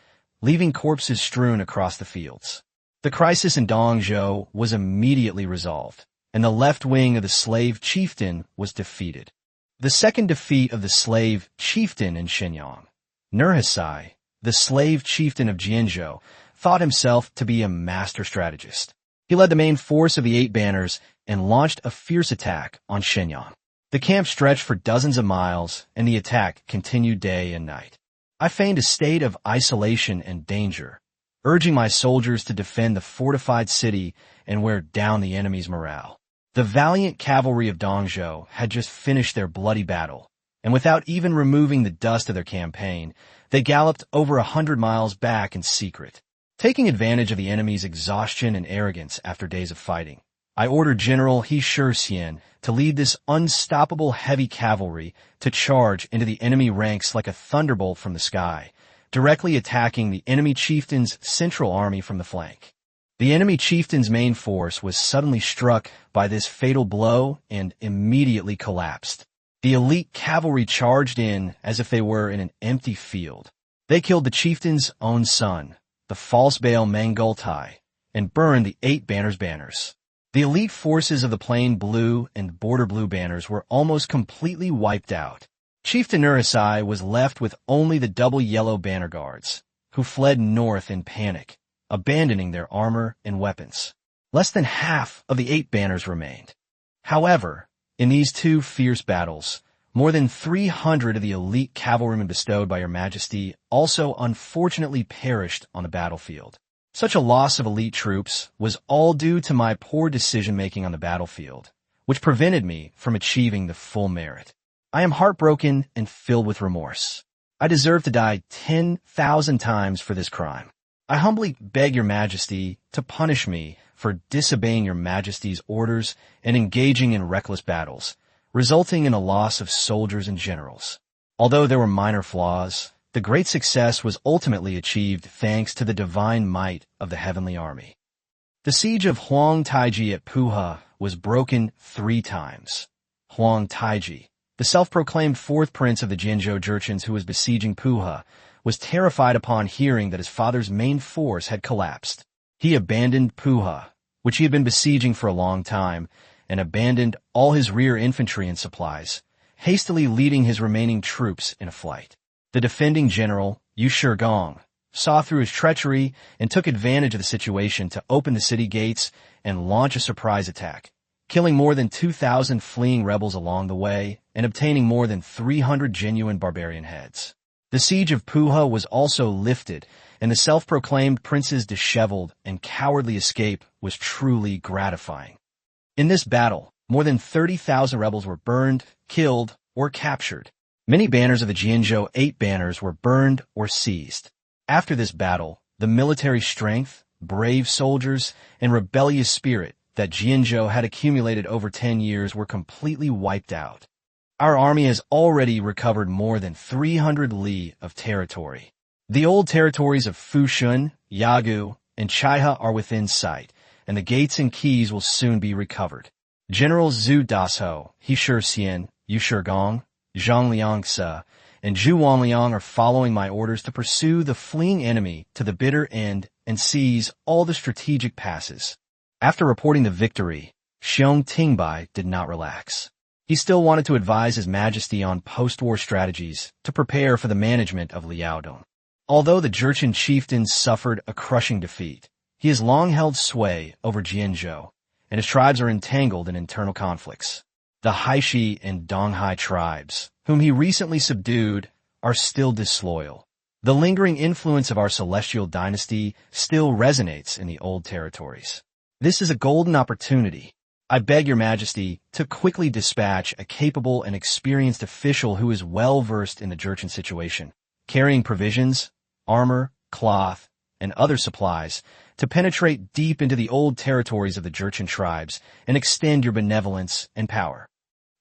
leaving corpses strewn across the fields. The crisis in Dongzhou was immediately resolved, and the left wing of the slave chieftain was defeated. The second defeat of the slave chieftain in Shenyang. Nurhaci, the slave chieftain of Jianzhou, thought himself to be a master strategist. He led the main force of the Eight Banners and launched a fierce attack on Shenyang. The camp stretched for dozens of miles, and the attack continued day and night. I feigned a state of isolation and danger, urging my soldiers to defend the fortified city and wear down the enemy's morale. The valiant cavalry of Dongzhou had just finished their bloody battle, and without even removing the dust of their campaign, they galloped over 100 miles back in secret. Taking advantage of the enemy's exhaustion and arrogance after days of fighting, I ordered General He Shixian to lead this unstoppable heavy cavalry to charge into the enemy ranks like a thunderbolt from the sky, directly attacking the enemy chieftain's central army from the flank. The enemy chieftain's main force was suddenly struck by this fatal blow and immediately collapsed. The elite cavalry charged in as if they were in an empty field. They killed the chieftain's own son, the false Biel Mangultai, and burned the Eight Banners banners. The elite forces of the plain blue and border blue banners were almost completely wiped out. Chieftain Nurhaci was left with only the double yellow banner guards, who fled north in panic, abandoning their armor and weapons. Less than half of the Eight Banners remained. However, in these two fierce battles, more than 300 of the elite cavalrymen bestowed by your Majesty also unfortunately perished on the battlefield. Such a loss of elite troops was all due to my poor decision-making on the battlefield, which prevented me from achieving the full merit. I am heartbroken and filled with remorse. I deserve to die 10,000 times for this crime. I humbly beg your Majesty to punish me for disobeying your Majesty's orders and engaging in reckless battles, resulting in a loss of soldiers and generals. Although there were minor flaws, the great success was ultimately achieved thanks to the divine might of the heavenly army. The siege of Huang Taiji at Puha was broken 3 times. Huang Taiji, the self-proclaimed fourth prince of the Jianzhou Jurchens who was besieging Puha, was terrified upon hearing that his father's main force had collapsed. He abandoned Puha, which he had been besieging for a long time, and abandoned all his rear infantry and supplies, hastily leading his remaining troops in a flight. The defending general, Yu Shigong, saw through his treachery and took advantage of the situation to open the city gates and launch a surprise attack, killing more than 2,000 fleeing rebels along the way and obtaining more than 300 genuine barbarian heads. The siege of Puha was also lifted, and the self-proclaimed prince's disheveled and cowardly escape was truly gratifying. In this battle, more than 30,000 rebels were burned, killed, or captured. Many banners of the Jianzhou 8 banners were burned or seized. After this battle, the military strength, brave soldiers, and rebellious spirit that Jianzhou had accumulated over 10 years were completely wiped out. Our army has already recovered more than 300 li of territory. The old territories of Fushun, Yagu, and Chaihe are within sight, and the gates and keys will soon be recovered. Generals Zhu Dasho, He Shixian, Yu Shigong, Zhang Liangse, and Zhu Wanliang are following my orders to pursue the fleeing enemy to the bitter end and seize all the strategic passes. After reporting the victory, Xiong Tingbai did not relax. He still wanted to advise His Majesty on post-war strategies to prepare for the management of Liaodong. Although the Jurchen chieftain suffered a crushing defeat, he has long held sway over Jianzhou, and his tribes are entangled in internal conflicts. The Haishi and Donghai tribes, whom he recently subdued, are still disloyal. The lingering influence of our celestial dynasty still resonates in the old territories. This is a golden opportunity. I beg your Majesty to quickly dispatch a capable and experienced official who is well-versed in the Jurchen situation, carrying provisions, armor, cloth, and other supplies to penetrate deep into the old territories of the Jurchen tribes and extend your benevolence and power.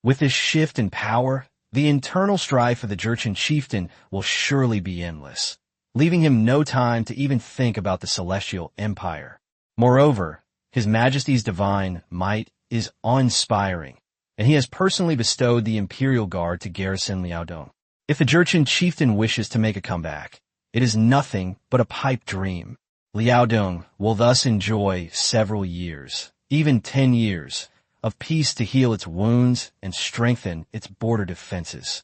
With this shift in power, the internal strife of the Jurchen chieftain will surely be endless, leaving him no time to even think about the celestial empire. Moreover, His Majesty's divine might is awe-inspiring, and he has personally bestowed the Imperial Guard to garrison Liaodong. If the Jurchen chieftain wishes to make a comeback, it is nothing but a pipe dream. Liaodong will thus enjoy several years, even 10 years, of peace to heal its wounds and strengthen its border defenses.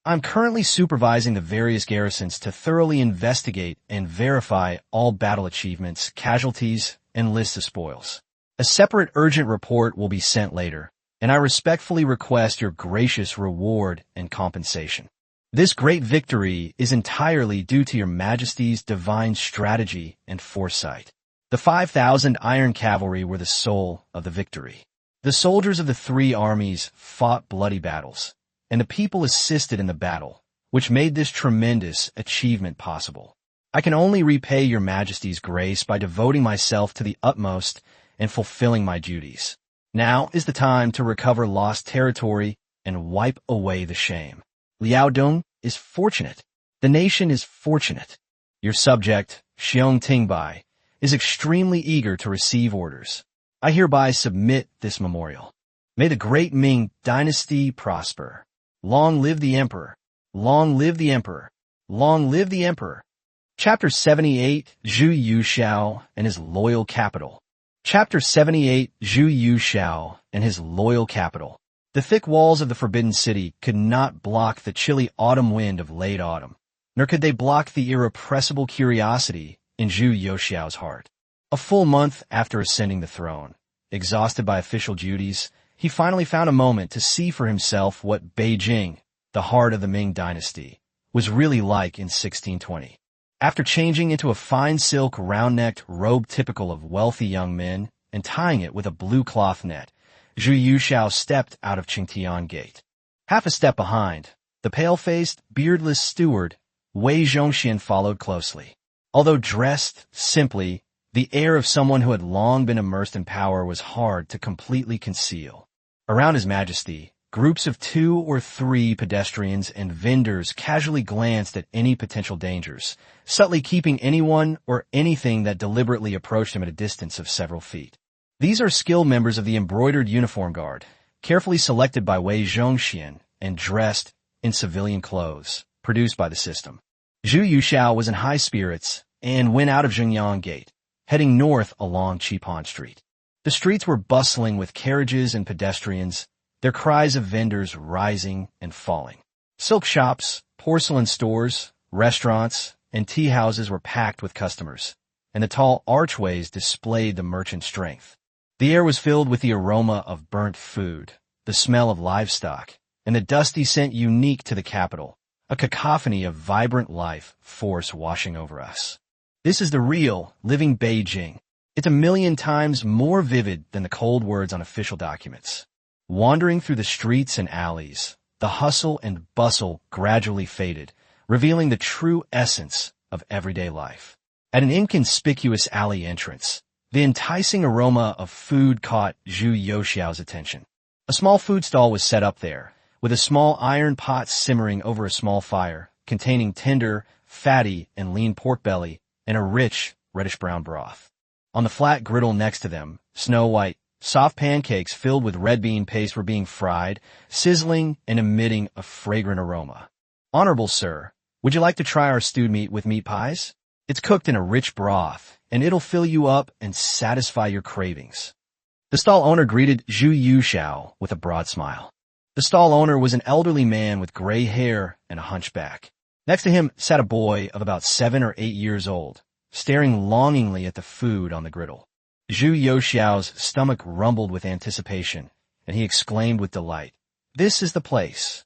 I'm currently supervising the various garrisons to thoroughly investigate and verify all battle achievements, casualties, and lists of spoils. A separate urgent report will be sent later, and I respectfully request your gracious reward and compensation. This great victory is entirely due to your Majesty's divine strategy and foresight. The 5,000 iron cavalry were the soul of the victory. The soldiers of the 3 armies fought bloody battles, and the people assisted in the battle, which made this tremendous achievement possible. I can only repay your Majesty's grace by devoting myself to the utmost and fulfilling my duties. Now is the time to recover lost territory and wipe away the shame. Liaodong is fortunate. The nation is fortunate. Your subject, Xiong Tingbai, is extremely eager to receive orders. I hereby submit this memorial. May the great Ming dynasty prosper. Long live the Emperor! Long live the Emperor! Long live the Emperor! Chapter 78, Zhu Yuxiao and his loyal capital. Chapter 78, Zhu Yuxiao and his loyal capital. The thick walls of the Forbidden City could not block the chilly autumn wind of late autumn, nor could they block the irrepressible curiosity in Zhu Yuxiao's heart. A full month after ascending the throne, exhausted by official duties, he finally found a moment to see for himself what Beijing, the heart of the Ming dynasty, was really like in 1620. After changing into a fine silk round-necked robe typical of wealthy young men and tying it with a blue cloth net, Zhu Yuxiao stepped out of Qingtian Gate. Half a step behind, the pale-faced, beardless steward, Wei Zhongxian, followed closely. Although dressed simply, the air of someone who had long been immersed in power was hard to completely conceal. Around His Majesty, groups of 2 or 3 pedestrians and vendors casually glanced at any potential dangers, subtly keeping anyone or anything that deliberately approached him at a distance of several feet. These are skilled members of the embroidered uniform guard, carefully selected by Wei Zhongxian and dressed in civilian clothes, produced by the system. Zhu Yuxiao was in high spirits and went out of Zhengyang Gate, heading north along Qipon Street. The streets were bustling with carriages and pedestrians, their cries of vendors rising and falling. Silk shops, porcelain stores, restaurants, and tea houses were packed with customers, and the tall archways displayed the merchant strength. The air was filled with the aroma of burnt food, the smell of livestock, and the dusty scent unique to the capital, a cacophony of vibrant life force washing over us. This is the real, living Beijing. It's a million times more vivid than the cold words on official documents. Wandering through the streets and alleys, the hustle and bustle gradually faded, revealing the true essence of everyday life. At an inconspicuous alley entrance, the enticing aroma of food caught Zhu Youxiao's attention. A small food stall was set up there, with a small iron pot simmering over a small fire, containing tender, fatty, and lean pork belly and a rich, reddish-brown broth. On the flat griddle next to them, snow-white, soft pancakes filled with red bean paste were being fried, sizzling and emitting a fragrant aroma. "Honorable sir, would you like to try our stewed meat with meat pies? It's cooked in a rich broth, and it'll fill you up and satisfy your cravings." The stall owner greeted Zhu Youxiao with a broad smile. The stall owner was an elderly man with gray hair and a hunchback. Next to him sat a boy of about 7 or 8 years old, staring longingly at the food on the griddle. Zhu Youxiao's stomach rumbled with anticipation, and he exclaimed with delight, "This is the place."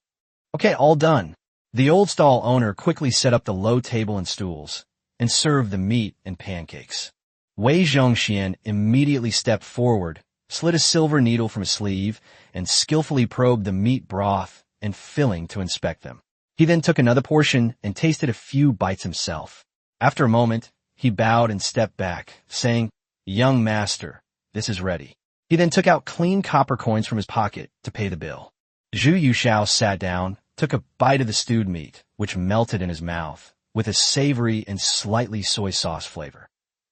"Okay, all done." The old stall owner quickly set up the low table and stools, and served the meat and pancakes. Wei Zhongxian immediately stepped forward, slid a silver needle from a sleeve, and skillfully probed the meat broth and filling to inspect them. He then took another portion and tasted a few bites himself. After a moment, he bowed and stepped back, saying, "Young master, this is ready." He then took out clean copper coins from his pocket to pay the bill. Zhu Youxiao sat down, took a bite of the stewed meat, which melted in his mouth, with a savory and slightly soy sauce flavor.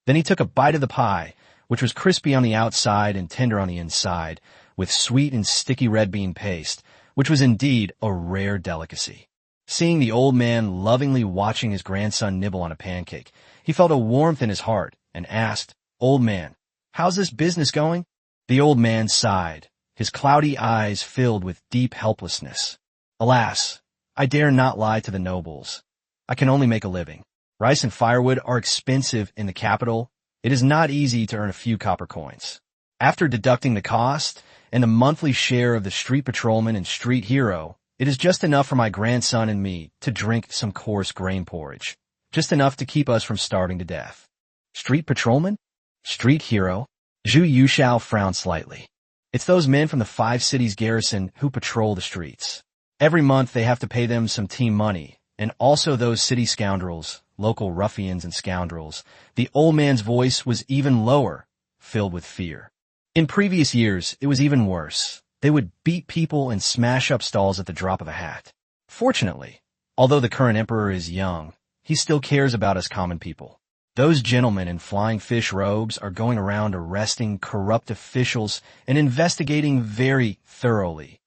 Then he took a bite of the pie, which was crispy on the outside and tender on the inside, with sweet and sticky red bean paste, which was indeed a rare delicacy. Seeing the old man lovingly watching his grandson nibble on a pancake, he felt a warmth in his heart and asked, "Old man, how's this business going?" The old man sighed, his cloudy eyes filled with deep helplessness. "Alas, I dare not lie to the nobles. I can only make a living. Rice and firewood are expensive in the capital. It is not easy to earn a few copper coins. After deducting the cost and the monthly share of the street patrolman and street hero, it is just enough for my grandson and me to drink some coarse grain porridge, just enough to keep us from starving to death." Street patrolman? Street hero? Zhu Youxiao frowned slightly. It's those men from the 5 cities garrison who patrol the streets. Every month they have to pay them some team money, and also those city scoundrels, local ruffians and scoundrels. The old man's voice was even lower, filled with fear. In previous years, it was even worse. They would beat people and smash up stalls at the drop of a hat. Fortunately, although the current emperor is young, he still cares about us common people. Those gentlemen in flying fish robes are going around arresting corrupt officials and investigating very thoroughly.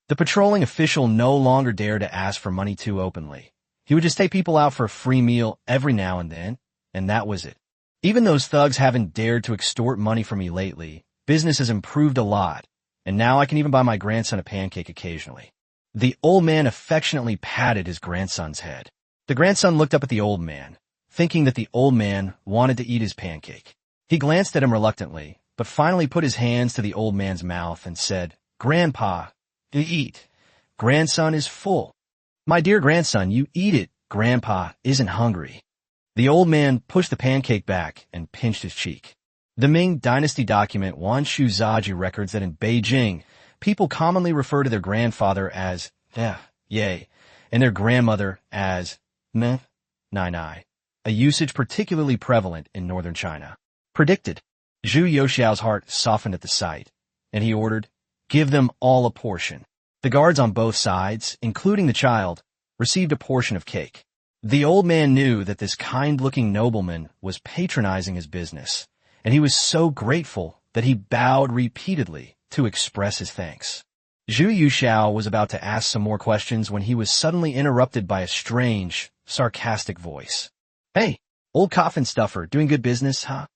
The patrolling official no longer dared to ask for money too openly. He would just take people out for a free meal every now and then, and that was it. Even those thugs haven't dared to extort money from me lately. Business has improved a lot, and now I can even buy my grandson a pancake occasionally. The old man affectionately patted his grandson's head. The grandson looked up at the old man, thinking that the old man wanted to eat his pancake. He glanced at him reluctantly, but finally put his hands to the old man's mouth and said, "Grandpa, you eat. Grandson is full." "My dear grandson, you eat it. Grandpa isn't hungry." The old man pushed the pancake back and pinched his cheek. The Ming Dynasty document Wan Shu Zaji records that in Beijing, people commonly refer to their grandfather as Ye, and their grandmother as Nai, a usage particularly prevalent in northern China. Predicted. Zhu Youxiao's heart softened at the sight, and he ordered, "Give them all a portion." The guards on both sides, including the child, received a portion of cake. The old man knew that this kind-looking nobleman was patronizing his business, and he was so grateful that he bowed repeatedly to express his thanks. Zhu Youxiao was about to ask some more questions when he was suddenly interrupted by a strange, sarcastic voice. "Hey, old coffin stuffer, doing good business, huh?"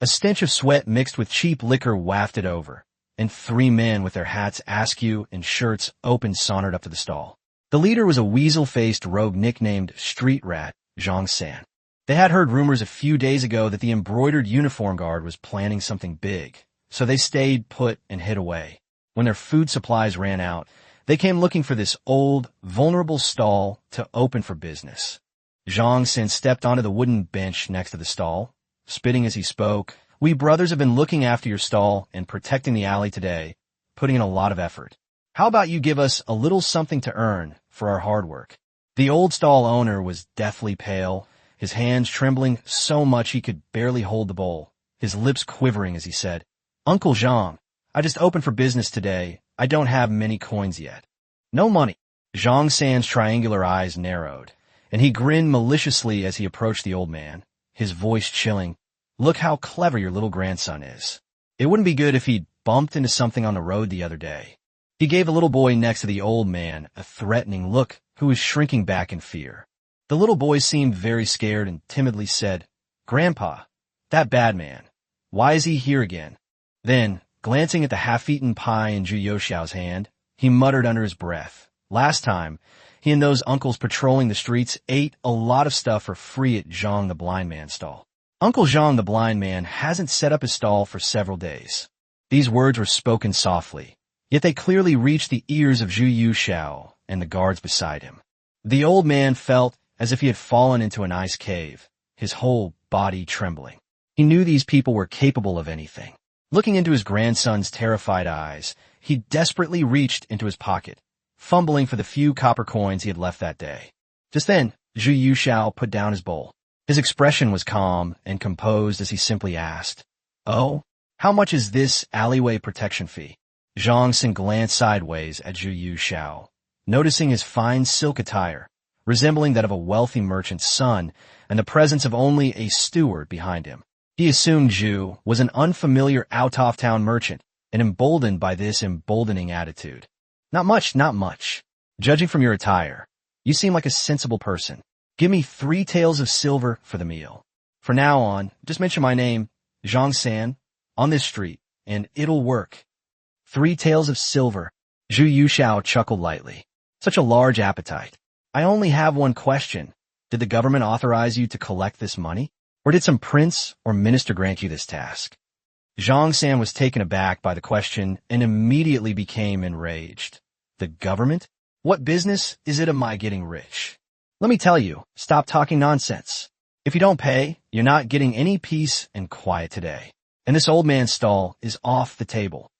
A stench of sweat mixed with cheap liquor wafted over, and 3 men with their hats askew and shirts open sauntered up to the stall. The leader was a weasel-faced rogue nicknamed Street Rat, Zhang San. They had heard rumors a few days ago that the embroidered uniform guard was planning something big, so they stayed put and hid away. When their food supplies ran out, they came looking for this old, vulnerable stall to open for business. Zhang San stepped onto the wooden bench next to the stall, spitting as he spoke. "We brothers have been looking after your stall and protecting the alley today, putting in a lot of effort. How about you give us a little something to earn for our hard work?" The old stall owner was deathly pale, his hands trembling so much he could barely hold the bowl, his lips quivering as he said, "Uncle Zhang, I just opened for business today. I don't have many coins yet." "No money." Zhang San's triangular eyes narrowed, and he grinned maliciously as he approached the old man, his voice chilling. "Look how clever your little grandson is. It wouldn't be good if he'd bumped into something on the road the other day." He gave the little boy next to the old man a threatening look, who was shrinking back in fear. The little boy seemed very scared and timidly said, "Grandpa, that bad man, why is he here again?" Then, glancing at the half-eaten pie in Zhu Youxiao's hand, he muttered under his breath, "Last time, he and those uncles patrolling the streets ate a lot of stuff for free at Zhang the blind man's stall. Uncle Zhang the blind man hasn't set up his stall for several days." These words were spoken softly, yet they clearly reached the ears of Zhu Youxiao and the guards beside him. The old man felt as if he had fallen into an ice cave, his whole body trembling. He knew these people were capable of anything. Looking into his grandson's terrified eyes, he desperately reached into his pocket, fumbling for the few copper coins he had left that day. Just then, Zhu Youxiao put down his bowl. His expression was calm and composed as he simply asked, "Oh, how much is this alleyway protection fee?" Zhang San glanced sideways at Zhu Youxiao, noticing his fine silk attire, resembling that of a wealthy merchant's son, and the presence of only a steward behind him. He assumed Zhu was an unfamiliar out-of-town merchant, and emboldened by this emboldening attitude. Not much. Judging from your attire, you seem like a sensible person. Give me 3 taels of silver for the meal. For now on, just mention my name, Zhang San, on this street, and it'll work." 3 taels of silver. Zhu Youxiao chuckled lightly. "Such a large appetite. I only have one question. Did the government authorize you to collect this money? Or did some prince or minister grant you this task?" Zhang San was taken aback by the question and immediately became enraged. "The government? What business is it of my getting rich? Let me tell you, stop talking nonsense. If you don't pay, you're not getting any peace and quiet today. And this old man's stall is off the table."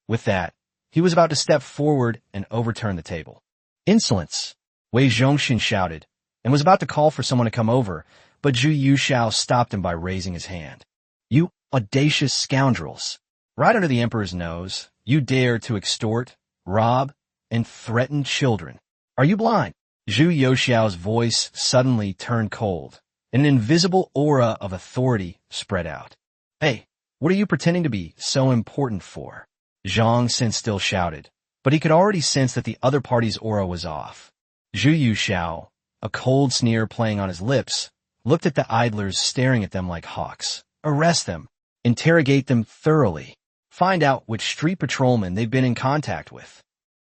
With that, he was about to step forward and overturn the table. "Insolence!" Wei Zhongxin shouted, and was about to call for someone to come over, but Zhu Youxiao stopped him by raising his hand. "You audacious scoundrels! Right under the emperor's nose, you dare to extort, rob, and threaten children. Are you blind?" Zhu Youxiao's voice suddenly turned cold, and an invisible aura of authority spread out. "Hey, what are you pretending to be so important for?" Zhang San still shouted, but he could already sense that the other party's aura was off. Zhu Youxiao, a cold sneer playing on his lips, looked at the idlers staring at them like hawks. "Arrest them. Interrogate them thoroughly. Find out which street patrolman they've been in contact with."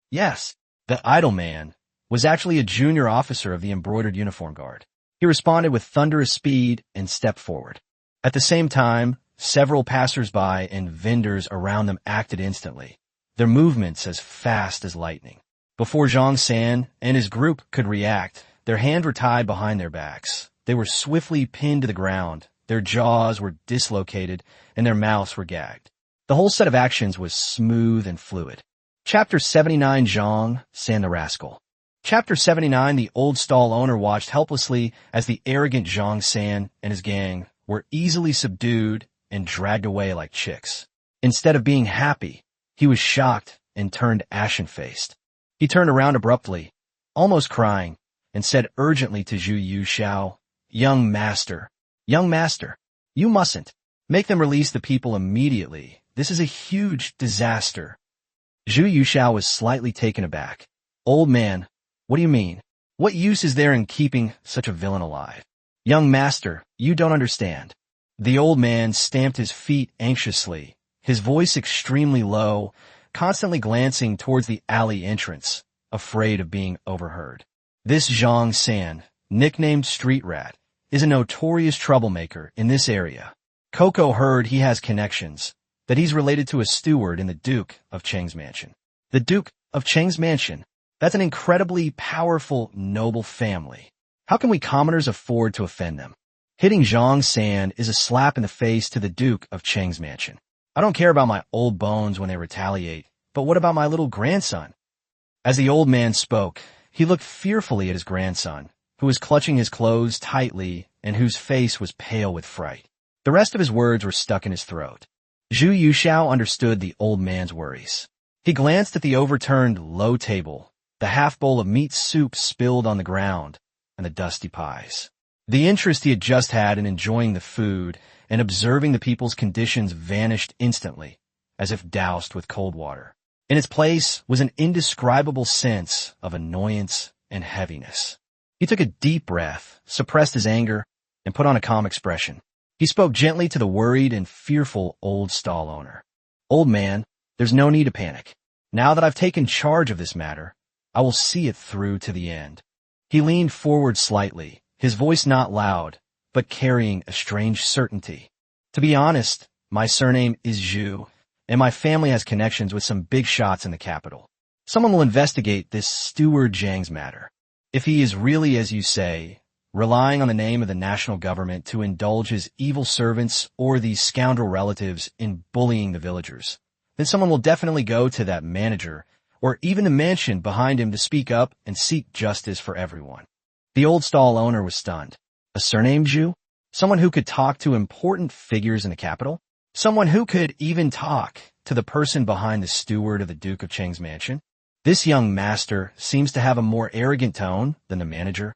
Yes, the idle man was actually a junior officer of the embroidered uniform guard. He responded with thunderous speed and stepped forward. At the same time, several passers-by and vendors around them acted instantly, their movements as fast as lightning. Before Zhang San and his group could react, their hands were tied behind their backs. They were swiftly pinned to the ground, their jaws were dislocated, and their mouths were gagged. The whole set of actions was smooth and fluid. Chapter 79. Zhang San the Rascal. Chapter 79. The old stall owner watched helplessly as the arrogant Zhang San and his gang were easily subdued and dragged away like chicks. Instead of being happy, he was shocked and turned ashen-faced. He turned around abruptly, almost crying, and said urgently to Zhu Youxiao, young master, you mustn't. Make them release the people immediately. This is a huge disaster." Zhu Youxiao was slightly taken aback. "Old man, what do you mean? What use is there in keeping such a villain alive?" "Young master, you don't understand." The old man stamped his feet anxiously, his voice extremely low, constantly glancing towards the alley entrance, afraid of being overheard. This Zhang San, nicknamed Street Rat, is a notorious troublemaker in this area. Coco heard he has connections, that he's related to a steward in the Duke of Cheng's mansion. The Duke of Cheng's mansion? That's an incredibly powerful, noble family. How can we commoners afford to offend them? Hitting Zhang San is a slap in the face to the Duke of Cheng's mansion. I don't care about my old bones when they retaliate, but what about my little grandson? As the old man spoke, he looked fearfully at his grandson, who was clutching his clothes tightly and whose face was pale with fright. The rest of his words were stuck in his throat. Zhu Yuxiao understood the old man's worries. He glanced at the overturned low table, the half-bowl of meat soup spilled on the ground, and the dusty pies. The interest he had just had in enjoying the food and observing the people's conditions vanished instantly, as if doused with cold water. In its place was an indescribable sense of annoyance and heaviness. He took a deep breath, suppressed his anger, and put on a calm expression. He spoke gently to the worried and fearful old stall owner. "Old man, there's no need to panic. Now that I've taken charge of this matter, I will see it through to the end." He leaned forward slightly, his voice not loud, but carrying a strange certainty. "To be honest, my surname is Zhu, and my family has connections with some big shots in the capital. Someone will investigate this Steward Zhang's matter. If he is really, as you say, relying on the name of the national government to indulge his evil servants or these scoundrel relatives in bullying the villagers, then someone will definitely go to that manager or even the mansion behind him to speak up and seek justice for everyone." The old stall owner was stunned. A surname Zhu? Someone who could talk to important figures in the capital? Someone who could even talk to the person behind the steward of the Duke of Cheng's mansion? This young master seems to have a more arrogant tone than the manager.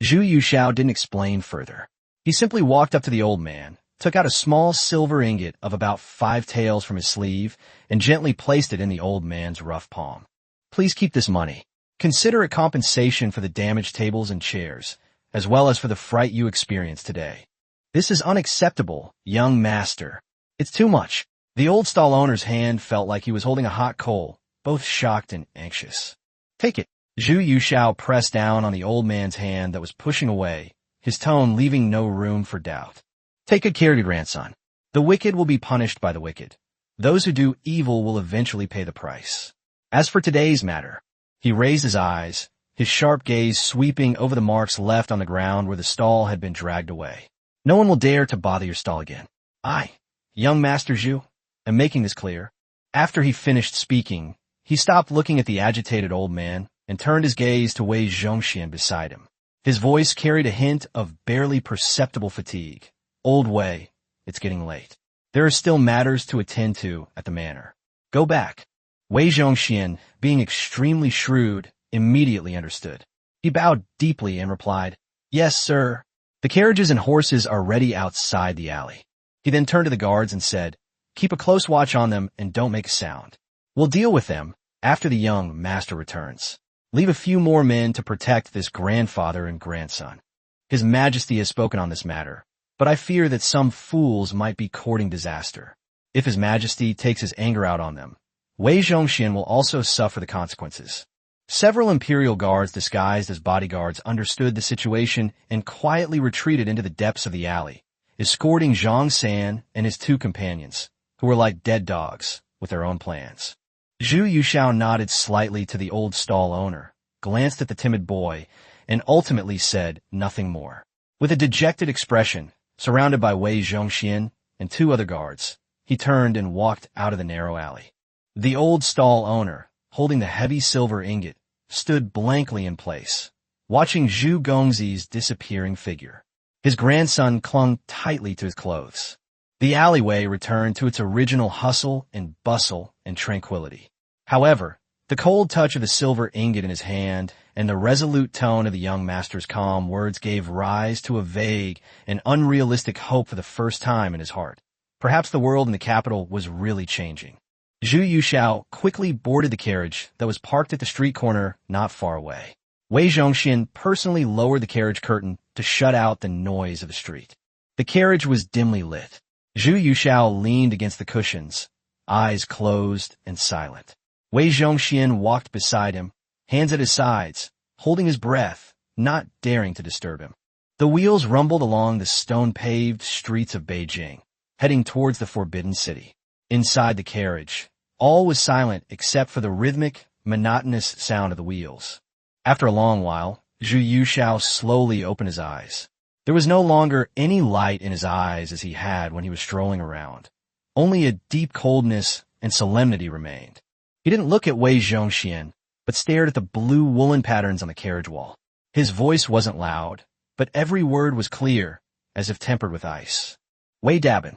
Zhu Yuxiao didn't explain further. He simply walked up to the old man, took out a small silver ingot of about 5 taels from his sleeve, and gently placed it in the old man's rough palm. "Please keep this money. Consider it compensation for the damaged tables and chairs, as well as for the fright you experienced today. This is unacceptable, young master. It's too much." The old stall owner's hand felt like he was holding a hot coal, both shocked and anxious. "Take it." Zhu Yuxiao pressed down on the old man's hand that was pushing away, his tone leaving no room for doubt. "Take good care of your grandson. The wicked will be punished by the wicked. Those who do evil will eventually pay the price. As for today's matter," he raised his eyes, his sharp gaze sweeping over the marks left on the ground where the stall had been dragged away. "No one will dare to bother your stall again. I, young Master Zhu, am making this clear." After he finished speaking, he stopped looking at the agitated old man and turned his gaze to Wei Zhongxian beside him. His voice carried a hint of barely perceptible fatigue. "Old Wei, it's getting late. There are still matters to attend to at the manor. Go back." Wei Zhongxian, being extremely shrewd, immediately understood. He bowed deeply and replied, "Yes, sir. The carriages and horses are ready outside the alley." He then turned to the guards and said, "Keep a close watch on them and don't make a sound. We'll deal with them after the young master returns. Leave a few more men to protect this grandfather and grandson. His Majesty has spoken on this matter, but I fear that some fools might be courting disaster. If His Majesty takes his anger out on them, Wei Zhongxian will also suffer the consequences." Several imperial guards disguised as bodyguards understood the situation and quietly retreated into the depths of the alley, escorting Zhang San and his 2 companions, who were like dead dogs with their own plans. Zhu Yuxiao nodded slightly to the old stall owner, glanced at the timid boy, and ultimately said nothing more. With a dejected expression, surrounded by Wei Zhongxian and 2 other guards, he turned and walked out of the narrow alley. The old stall owner, holding the heavy silver ingot, stood blankly in place, watching Zhu Gongzi's disappearing figure. His grandson clung tightly to his clothes. The alleyway returned to its original hustle and bustle and tranquility. However, the cold touch of the silver ingot in his hand and the resolute tone of the young master's calm words gave rise to a vague and unrealistic hope for the first time in his heart. Perhaps the world in the capital was really changing. Zhu Yuxiao quickly boarded the carriage that was parked at the street corner not far away. Wei Zhongxian personally lowered the carriage curtain to shut out the noise of the street. The carriage was dimly lit. Zhu Yuxiao leaned against the cushions, eyes closed and silent. Wei Zhongxian walked beside him, hands at his sides, holding his breath, not daring to disturb him. The wheels rumbled along the stone-paved streets of Beijing, heading towards the Forbidden City. Inside the carriage, all was silent except for the rhythmic, monotonous sound of the wheels. After a long while, Zhu Yushao slowly opened his eyes. There was no longer any light in his eyes as he had when he was strolling around. Only a deep coldness and solemnity remained. He didn't look at Wei Zhongxian, but stared at the blue woolen patterns on the carriage wall. His voice wasn't loud, but every word was clear, as if tempered with ice. Wei Dabin,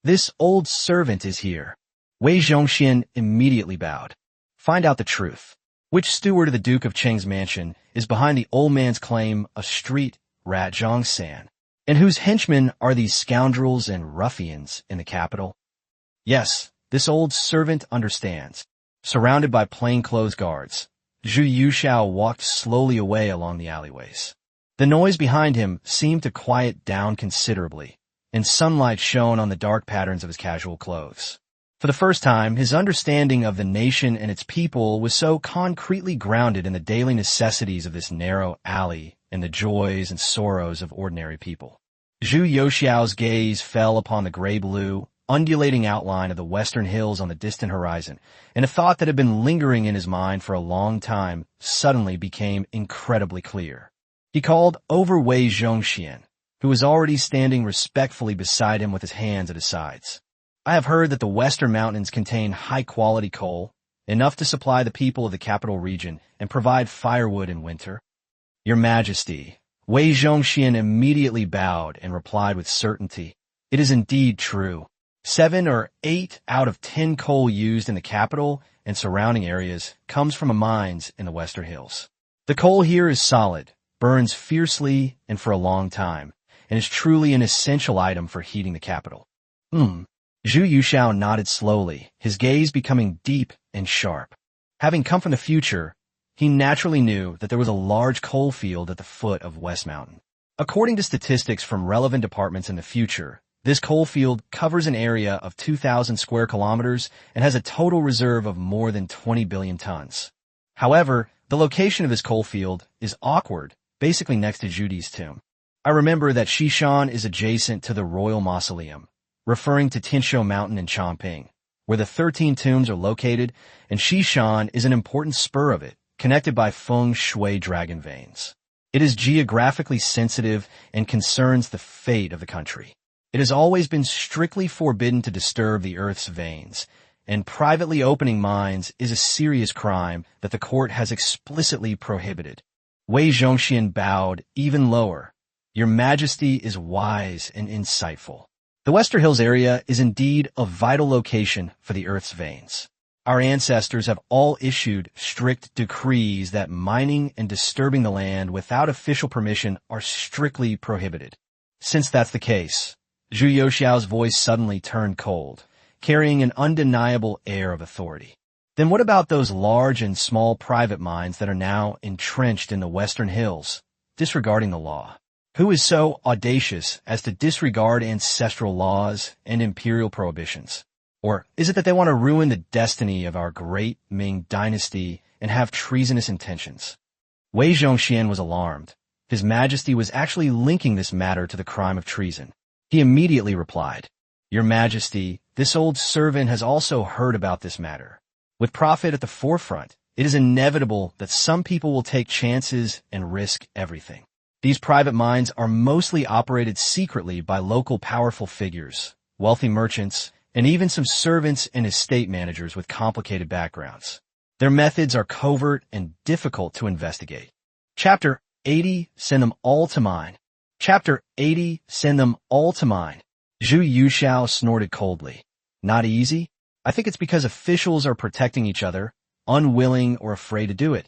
this old servant is here. Wei Zhongxian immediately bowed. Find out the truth. Which steward of the Duke of Cheng's mansion is behind the old man's claim of street rat Zhongsan? And whose henchmen are these scoundrels and ruffians in the capital? Yes, this old servant understands. Surrounded by plainclothes guards, Zhu Yushao walked slowly away along the alleyways. The noise behind him seemed to quiet down considerably, and sunlight shone on the dark patterns of his casual clothes. For the first time, his understanding of the nation and its people was so concretely grounded in the daily necessities of this narrow alley and the joys and sorrows of ordinary people. Zhu Yuxiao's gaze fell upon the gray-blue, undulating outline of the western hills on the distant horizon, and a thought that had been lingering in his mind for a long time suddenly became incredibly clear. He called over Wei Zhongxian, who was already standing respectfully beside him with his hands at his sides. I have heard that the western mountains contain high-quality coal, enough to supply the people of the capital region and provide firewood in winter. Your Majesty, Wei Zhongxian immediately bowed and replied with certainty, it is indeed true. 7 or 8 out of 10 coal used in the capital and surrounding areas comes from mines in the western hills. The coal here is solid, burns fiercely and for a long time, and is truly an essential item for heating the capital. Zhu Yushao nodded slowly, his gaze becoming deep and sharp. Having come from the future, he naturally knew that there was a large coal field at the foot of West Mountain. According to statistics from relevant departments in the future, this coal field covers an area of 2,000 square kilometers and has a total reserve of more than 20 billion tons. However, the location of this coal field is awkward, basically next to Judi's tomb. I remember that Xishan is adjacent to the Royal Mausoleum, referring to Tianshou Mountain in Chongping, where the 13 tombs are located, and Xishan is an important spur of it, connected by feng shui dragon veins. It is geographically sensitive and concerns the fate of the country. It has always been strictly forbidden to disturb the earth's veins, and privately opening mines is a serious crime that the court has explicitly prohibited. Wei Zhongxian bowed even lower. Your Majesty is wise and insightful. The Western Hills area is indeed a vital location for the Earth's veins. Our ancestors have all issued strict decrees that mining and disturbing the land without official permission are strictly prohibited. Since that's the case, Zhu Yuxiao's voice suddenly turned cold, carrying an undeniable air of authority. Then what about those large and small private mines that are now entrenched in the Western Hills, disregarding the law? Who is so audacious as to disregard ancestral laws and imperial prohibitions? Or is it that they want to ruin the destiny of our great Ming dynasty and have treasonous intentions? Wei Zhongxian was alarmed. His Majesty was actually linking this matter to the crime of treason. He immediately replied, Your Majesty, this old servant has also heard about this matter. With profit at the forefront, it is inevitable that some people will take chances and risk everything. These private mines are mostly operated secretly by local powerful figures, wealthy merchants, and even some servants and estate managers with complicated backgrounds. Their methods are covert and difficult to investigate. Chapter 80, Send them all to mine. Chapter 80, Send them all to mine. Zhu Yuxiao snorted coldly. Not easy? I think it's because officials are protecting each other, unwilling or afraid to do it.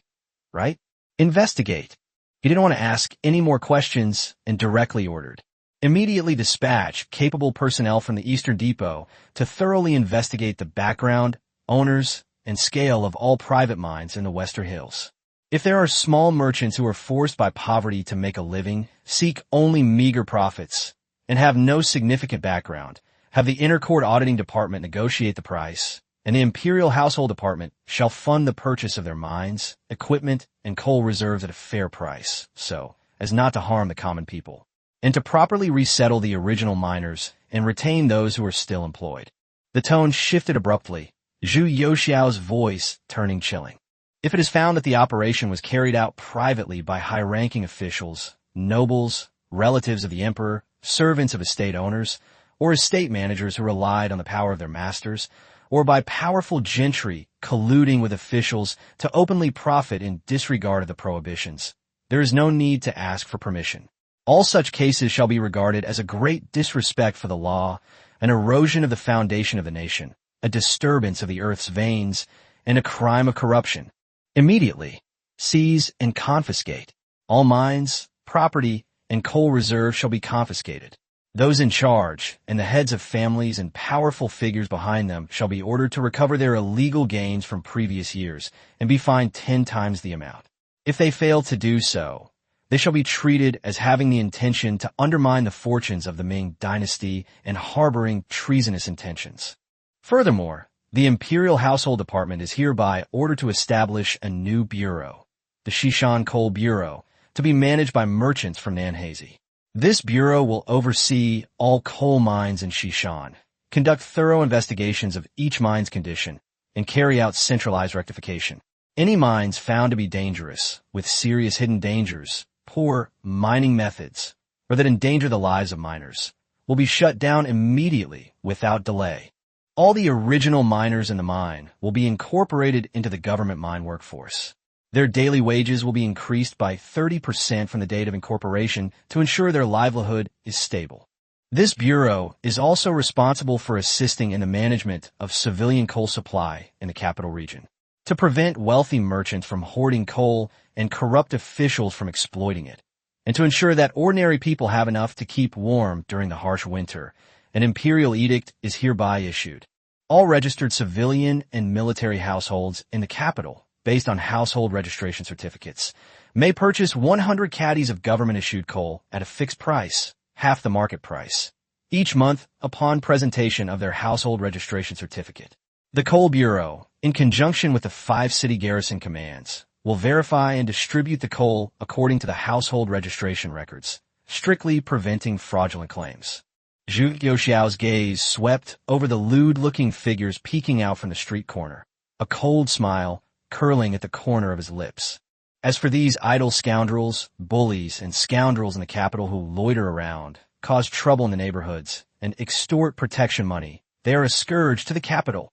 Right? Investigate. He didn't want to ask any more questions and directly ordered. Immediately dispatch capable personnel from the Eastern Depot to thoroughly investigate the background, owners, and scale of all private mines in the Western Hills. If there are small merchants who are forced by poverty to make a living, seek only meager profits, and have no significant background, have the Inner Court Auditing Department negotiate the price, and the Imperial Household Department shall fund the purchase of their mines, equipment, and coal reserves at a fair price, so as not to harm the common people, and to properly resettle the original miners and retain those who are still employed. The tone shifted abruptly, Zhu Youxiao's voice turning chilling. If it is found that the operation was carried out privately by high-ranking officials, nobles, relatives of the emperor, servants of estate owners, or estate managers who relied on the power of their masters, or by powerful gentry colluding with officials to openly profit in disregard of the prohibitions, there is no need to ask for permission. All such cases shall be regarded as a great disrespect for the law, an erosion of the foundation of the nation, a disturbance of the earth's veins, and a crime of corruption. Immediately, seize and confiscate. All mines, property, and coal reserves shall be confiscated. Those in charge, and the heads of families and powerful figures behind them shall be ordered to recover their illegal gains from previous years and be fined 10 times the amount. If they fail to do so, they shall be treated as having the intention to undermine the fortunes of the Ming dynasty and harboring treasonous intentions. Furthermore, the Imperial Household Department is hereby ordered to establish a new bureau, the Xishan Coal Bureau, to be managed by merchants from Nanhazi. This bureau will oversee all coal mines in Xishan, conduct thorough investigations of each mine's condition, and carry out centralized rectification. Any mines found to be dangerous, with serious hidden dangers, poor mining methods, or that endanger the lives of miners, will be shut down immediately without delay. All the original miners in the mine will be incorporated into the government mine workforce. Their daily wages will be increased by 30% from the date of incorporation to ensure their livelihood is stable. This bureau is also responsible for assisting in the management of civilian coal supply in the capital region, to prevent wealthy merchants from hoarding coal and corrupt officials from exploiting it, and to ensure that ordinary people have enough to keep warm during the harsh winter. An imperial edict is hereby issued. All registered civilian and military households in the capital, based on household registration certificates, may purchase 100 caddies of government-issued coal at a fixed price, half the market price, each month upon presentation of their household registration certificate. The Coal Bureau, in conjunction with the 5 city garrison commands, will verify and distribute the coal according to the household registration records, strictly preventing fraudulent claims. Zhu Youxiao's gaze swept over the lewd-looking figures peeking out from the street corner, a cold smile curling at the corner of his lips. As for these idle scoundrels, bullies, and scoundrels in the capital who loiter around, cause trouble in the neighborhoods, and extort protection money, they are a scourge to the capital.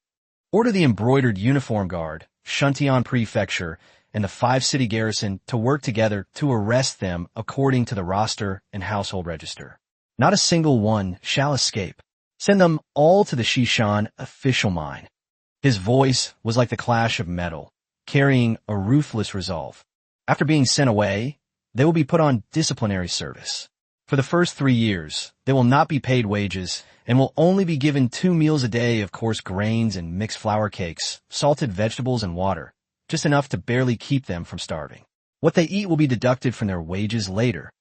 Order the embroidered uniform guard, Shuntian Prefecture, and the 5 city garrison to work together to arrest them according to the roster and household register. Not a single one shall escape. Send them all to the Xishan official mine. His voice was like the clash of metal, carrying a ruthless resolve. After being sent away, they will be put on disciplinary service. For the first 3 years, they will not be paid wages and will only be given 2 meals a day of coarse grains and mixed flour cakes, salted vegetables and water, just enough to barely keep them from starving. What they eat will be deducted from their wages later.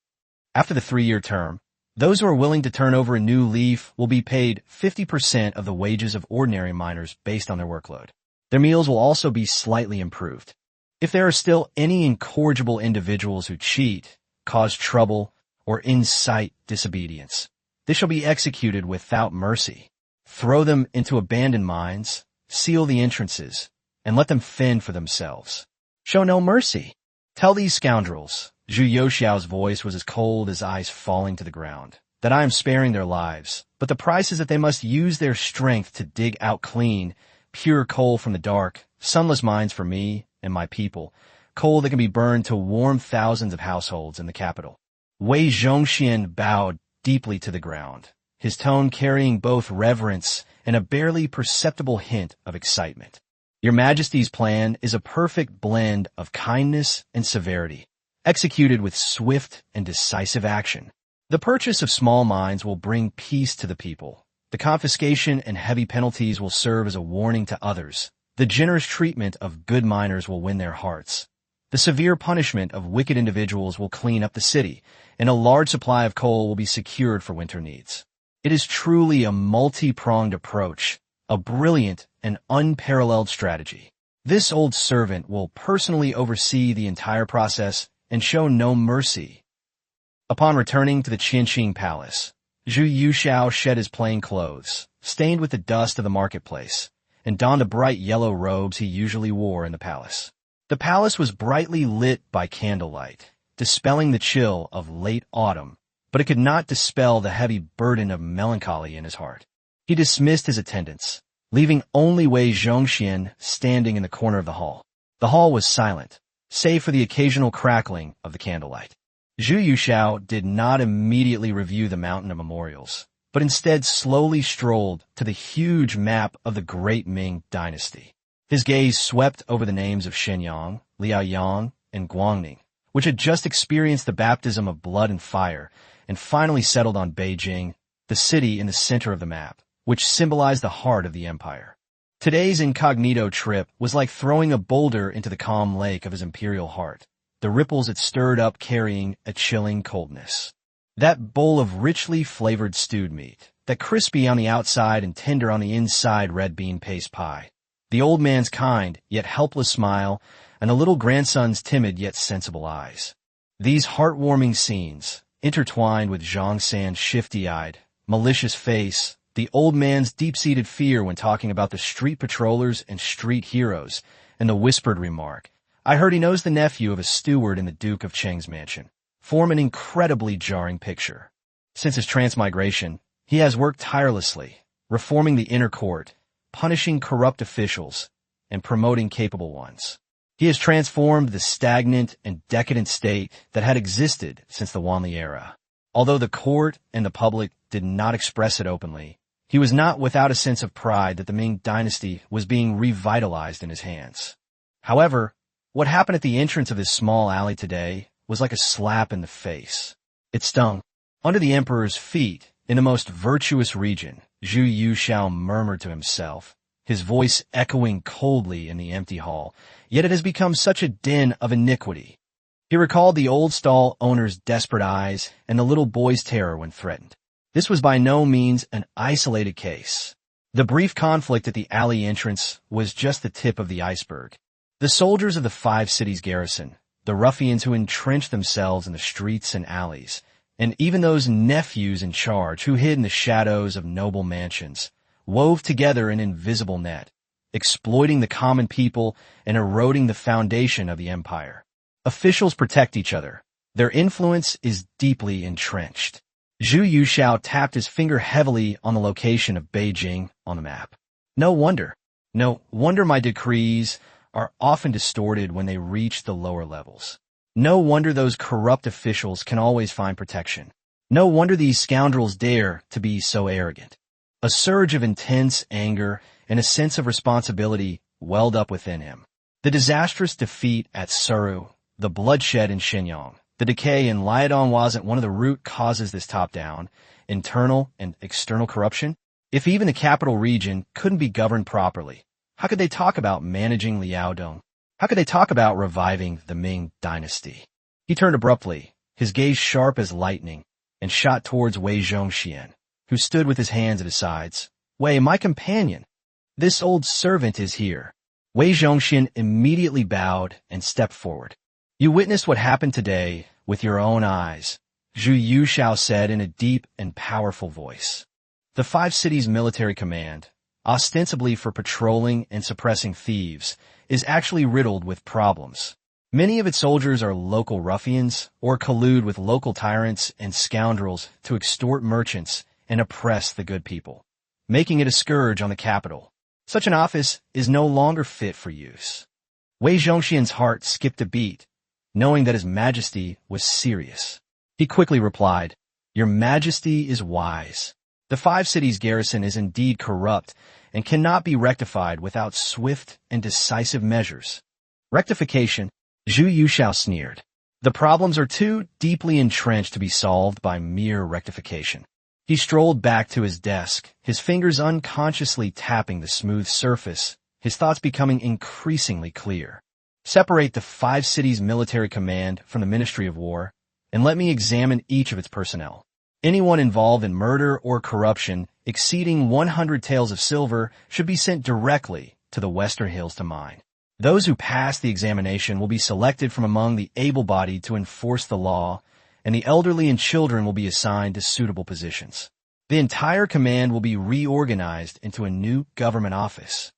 After the 3-year term, those who are willing to turn over a new leaf will be paid 50% of the wages of ordinary miners based on their workload. Their meals will also be slightly improved. If there are still any incorrigible individuals who cheat, cause trouble, or incite disobedience, they shall be executed without mercy. Throw them into abandoned mines, seal the entrances, and let them fend for themselves. Show no mercy. Tell these scoundrels, Zhu Youxiao's voice was as cold as ice falling to the ground, that I am sparing their lives, but the price is that they must use their strength to dig out clean, pure coal from the dark, sunless mines for me and my people, coal that can be burned to warm thousands of households in the capital. Wei Zhongxian bowed deeply to the ground, his tone carrying both reverence and a barely perceptible hint of excitement. Your Majesty's plan is a perfect blend of kindness and severity, executed with swift and decisive action. The purchase of small mines will bring peace to the people. The confiscation and heavy penalties will serve as a warning to others. The generous treatment of good miners will win their hearts. The severe punishment of wicked individuals will clean up the city, and a large supply of coal will be secured for winter needs. It is truly a multi-pronged approach, a brilliant and unparalleled strategy. This old servant will personally oversee the entire process and show no mercy. Upon returning to the Qinxing Palace, Zhu Yuxiao shed his plain clothes, stained with the dust of the marketplace, and donned the bright yellow robes he usually wore in the palace. The palace was brightly lit by candlelight, dispelling the chill of late autumn, but it could not dispel the heavy burden of melancholy in his heart. He dismissed his attendants, leaving only Wei Zhongxian standing in the corner of the hall. The hall was silent, save for the occasional crackling of the candlelight. Zhu Yuxiao did not immediately review the mountain of memorials, but instead slowly strolled to the huge map of the Great Ming Dynasty. His gaze swept over the names of Shenyang, Liaoyang, and Guangning, which had just experienced the baptism of blood and fire, and finally settled on Beijing, the city in the center of the map, which symbolized the heart of the empire. Today's incognito trip was like throwing a boulder into the calm lake of his imperial heart, the ripples it stirred up carrying a chilling coldness. That bowl of richly flavored stewed meat, that crispy on the outside and tender on the inside red bean paste pie, the old man's kind yet helpless smile, and the little grandson's timid yet sensible eyes. These heartwarming scenes, intertwined with Zhang San's shifty-eyed, malicious face, the old man's deep-seated fear when talking about the street patrollers and street heroes, and the whispered remark, "I heard he knows the nephew of a steward in the Duke of Cheng's mansion," form an incredibly jarring picture. Since his transmigration, he has worked tirelessly, reforming the inner court, punishing corrupt officials, and promoting capable ones. He has transformed the stagnant and decadent state that had existed since the Wanli era. Although the court and the public did not express it openly, he was not without a sense of pride that the Ming dynasty was being revitalized in his hands. However, what happened at the entrance of this small alley today was like a slap in the face. It stung. Under the emperor's feet, in the most virtuous region, Zhu Yuxiao murmured to himself, his voice echoing coldly in the empty hall, yet it has become such a den of iniquity. He recalled the old stall owner's desperate eyes and the little boy's terror when threatened. This was by no means an isolated case. The brief conflict at the alley entrance was just the tip of the iceberg. The soldiers of the 5 cities garrison, the ruffians who entrenched themselves in the streets and alleys, and even those nephews in charge who hid in the shadows of noble mansions, wove together an invisible net, exploiting the common people and eroding the foundation of the empire. Officials protect each other. Their influence is deeply entrenched. Zhu Yuxiao tapped his finger heavily on the location of Beijing on the map. No wonder my decrees are often distorted when they reach the lower levels. No wonder those corrupt officials can always find protection. No wonder these scoundrels dare to be so arrogant. A surge of intense anger and a sense of responsibility welled up within him. The disastrous defeat at Suru, the bloodshed in Shenyang, the decay in Liaodong wasn't one of the root causes this top-down, internal and external corruption. If even the capital region couldn't be governed properly, how could they talk about managing Liaodong? How could they talk about reviving the Ming dynasty? He turned abruptly, his gaze sharp as lightning, and shot towards Wei Zhongxian, who stood with his hands at his sides. "Wei, my companion, this old servant is here." Wei Zhongxian immediately bowed and stepped forward. "You witnessed what happened today with your own eyes," Zhu Yuxiao said in a deep and powerful voice. The 5 cities military command, ostensibly for patrolling and suppressing thieves, is actually riddled with problems. Many of its soldiers are local ruffians or collude with local tyrants and scoundrels to extort merchants and oppress the good people, making it a scourge on the capital. Such an office is no longer fit for use. Wei Zhongxian's heart skipped a beat, knowing that His Majesty was serious. He quickly replied, "Your Majesty is wise. The 5 cities garrison is indeed corrupt and cannot be rectified without swift and decisive measures." Rectification? Zhu Yuxiao sneered. The problems are too deeply entrenched to be solved by mere rectification. He strolled back to his desk, his fingers unconsciously tapping the smooth surface, his thoughts becoming increasingly clear. Separate the 5 cities military command from the Ministry of War, and let me examine each of its personnel. Anyone involved in murder or corruption exceeding 100 taels of silver should be sent directly to the Western Hills to mine. Those who pass the examination will be selected from among the able-bodied to enforce the law, and the elderly and children will be assigned to suitable positions. The entire command will be reorganized into a new government office.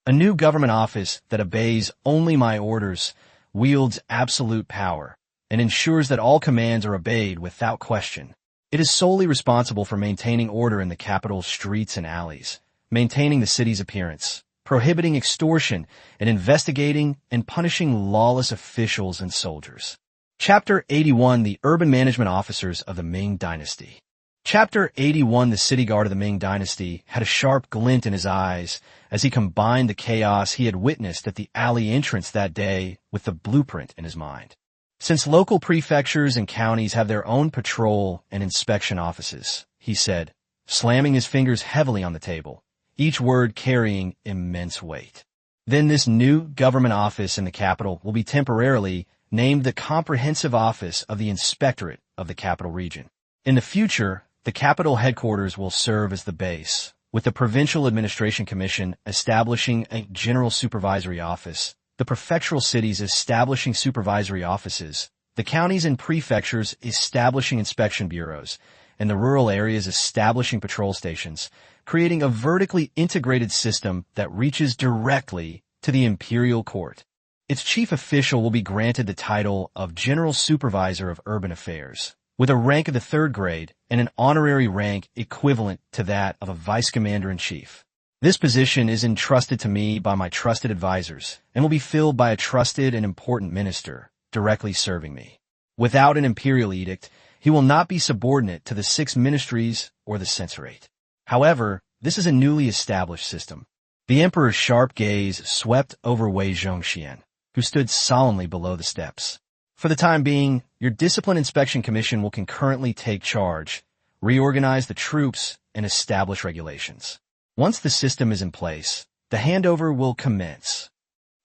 A new government office that obeys only my orders, wields absolute power, and ensures that all commands are obeyed without question. It is solely responsible for maintaining order in the capital's streets and alleys, maintaining the city's appearance, prohibiting extortion, and investigating and punishing lawless officials and soldiers. Chapter 81, the Urban Management Officers of the Ming Dynasty. Chapter 81, the city guard of the Ming Dynasty, had a sharp glint in his eyes as he combined the chaos he had witnessed at the alley entrance that day with the blueprint in his mind. Since local prefectures and counties have their own patrol and inspection offices, he said, slamming his fingers heavily on the table, each word carrying immense weight. Then this new government office in the capital will be temporarily named the Comprehensive Office of the Inspectorate of the Capital Region. In the future, the capital headquarters will serve as the base, with the Provincial Administration Commission establishing a General Supervisory Office, the prefectural cities establishing supervisory offices, the counties and prefectures establishing inspection bureaus, and the rural areas establishing patrol stations, creating a vertically integrated system that reaches directly to the imperial court. Its chief official will be granted the title of General Supervisor of Urban Affairs, with a rank of the 3rd grade and an honorary rank equivalent to that of a Vice Commander-in-Chief. This position is entrusted to me by my trusted advisors and will be filled by a trusted and important minister directly serving me. Without an imperial edict, he will not be subordinate to the 6 ministries or the censorate. However, this is a newly established system. The emperor's sharp gaze swept over Wei Zhongxian, who stood solemnly below the steps. For the time being, your Discipline Inspection Commission will concurrently take charge, reorganize the troops, and establish regulations. Once the system is in place, the handover will commence.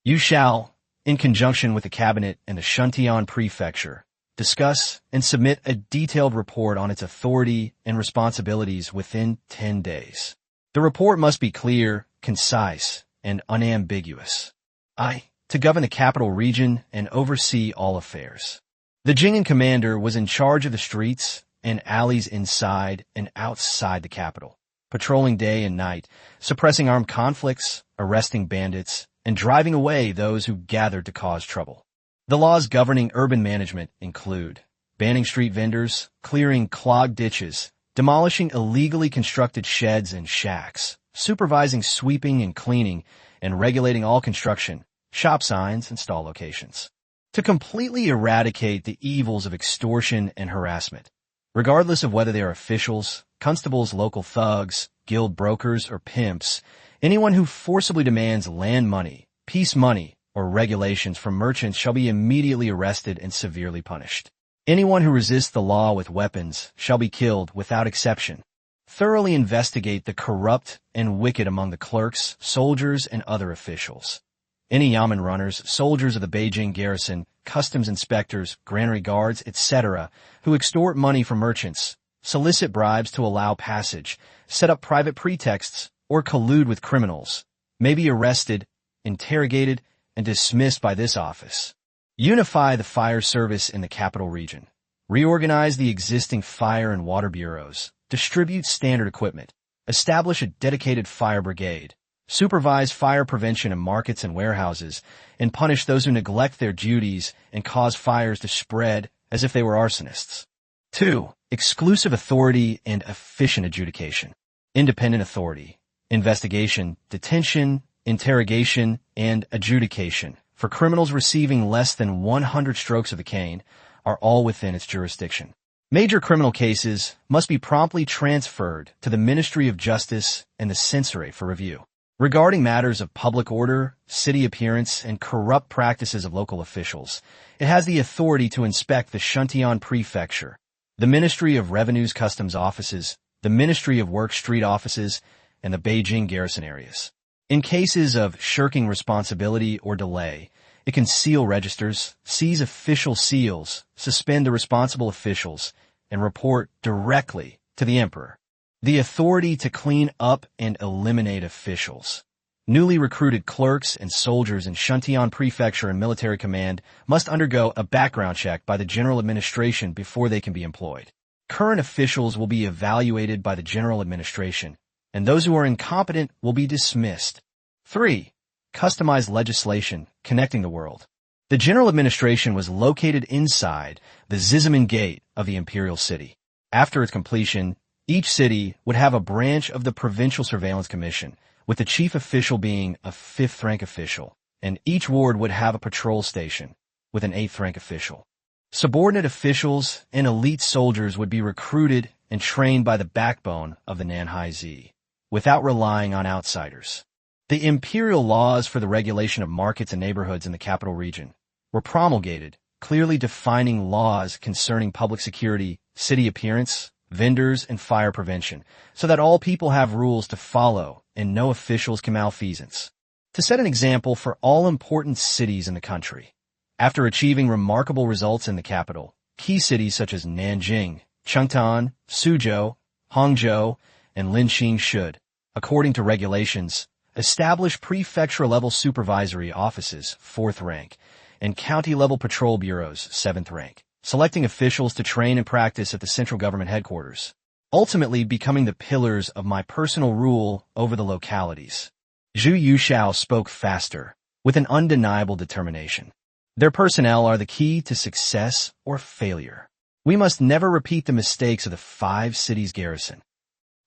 You shall, in conjunction with the cabinet and the Shuntian Prefecture, discuss and submit a detailed report on its authority and responsibilities within 10 days. The report must be clear, concise, and unambiguous. To govern the capital region and oversee all affairs. The Jing'an commander was in charge of the streets and alleys inside and outside the capital, patrolling day and night, suppressing armed conflicts, arresting bandits, and driving away those who gathered to cause trouble. The laws governing urban management include banning street vendors, clearing clogged ditches, demolishing illegally constructed sheds and shacks, supervising sweeping and cleaning, and regulating all construction, shop signs, and stall locations. To completely eradicate the evils of extortion and harassment, regardless of whether they are officials, constables, local thugs, guild brokers, or pimps, anyone who forcibly demands land money, peace money, or regulations from merchants shall be immediately arrested and severely punished. Anyone who resists the law with weapons shall be killed without exception. Thoroughly investigate the corrupt and wicked among the clerks, soldiers, and other officials. Any yamen runners, soldiers of the Beijing garrison, customs inspectors, granary guards, etc., who extort money from merchants, solicit bribes to allow passage, set up private pretexts, or collude with criminals, may be arrested, interrogated, and dismissed by this office. Unify the fire service in the capital region. Reorganize the existing fire and water bureaus. Distribute standard equipment. Establish a dedicated fire brigade. Supervise fire prevention in markets and warehouses, and punish those who neglect their duties and cause fires to spread as if they were arsonists. 2. Exclusive authority and efficient adjudication. Independent authority. Investigation, detention, interrogation, and adjudication for criminals receiving less than 100 strokes of the cane are all within its jurisdiction. Major criminal cases must be promptly transferred to the Ministry of Justice and the Censorate for review. Regarding matters of public order, city appearance, and corrupt practices of local officials, it has the authority to inspect the Shuntian Prefecture, the Ministry of Revenue's customs offices, the Ministry of Work street offices, and the Beijing garrison areas. In cases of shirking responsibility or delay, it can seal registers, seize official seals, suspend the responsible officials, and report directly to the emperor. the authority to clean up and eliminate officials. Newly recruited clerks and soldiers in Shuntian Prefecture and Military Command must undergo a background check by the General Administration before they can be employed. Current officials will be evaluated by the General Administration, and those who are incompetent will be dismissed. 3. Customized legislation connecting the world. The General Administration was located inside the Zizaman Gate of the Imperial City. After its completion, each city would have a branch of the Provincial Surveillance Commission, with the chief official being a 5th-rank official, and each ward would have a patrol station, with an 8th-rank official. Subordinate officials and elite soldiers would be recruited and trained by the backbone of the Nanhai Zi, without relying on outsiders. The imperial laws for the regulation of markets and neighborhoods in the capital region were promulgated, clearly defining laws concerning public security, city appearance, vendors, and fire prevention, so that all people have rules to follow and no officials can malfeasance. To set an example for all important cities in the country, after achieving remarkable results in the capital, key cities such as Nanjing, Chengtan, Suzhou, Hangzhou, and Linqing should, according to regulations, establish prefecture-level supervisory offices, 4th rank, and county-level patrol bureaus, 7th rank, selecting officials to train and practice at the central government headquarters, ultimately becoming the pillars of my personal rule over the localities. Zhu Yuxiao spoke faster, with an undeniable determination. Their personnel are the key to success or failure. We must never repeat the mistakes of the 5 cities garrison.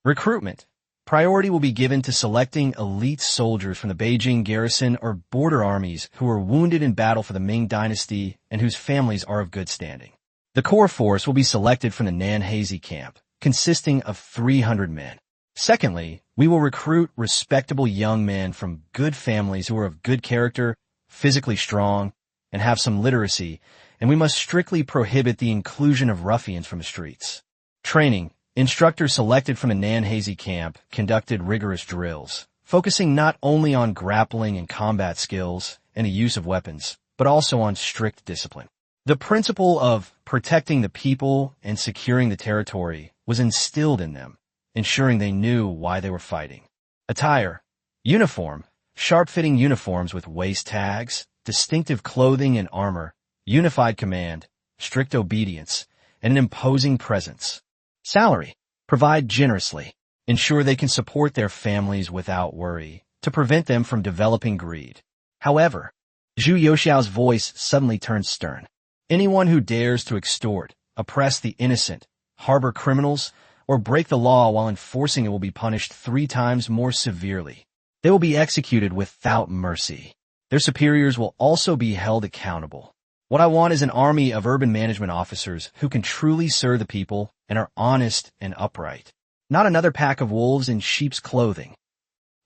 Recruitment. Priority will be given to selecting elite soldiers from the Beijing garrison or border armies who were wounded in battle for the Ming dynasty and whose families are of good standing. The core force will be selected from the Nanhai camp, consisting of 300 men. Secondly, we will recruit respectable young men from good families who are of good character, physically strong, and have some literacy, and we must strictly prohibit the inclusion of ruffians from the streets. Training. Instructors selected from the Nanhai camp conducted rigorous drills, focusing not only on grappling and combat skills and the use of weapons, but also on strict discipline. The principle of protecting the people and securing the territory was instilled in them, ensuring they knew why they were fighting. Attire. Uniform. Sharp-fitting uniforms with waist tags, distinctive clothing and armor, unified command, strict obedience, and an imposing presence. Salary. Provide generously. Ensure they can support their families without worry, to prevent them from developing greed. However, Zhu Yuxiao's voice suddenly turned stern. Anyone who dares to extort, oppress the innocent, harbor criminals, or break the law while enforcing it will be punished 3 times more severely. They will be executed without mercy. Their superiors will also be held accountable. What I want is an army of urban management officers who can truly serve the people and are honest and upright, not another pack of wolves in sheep's clothing.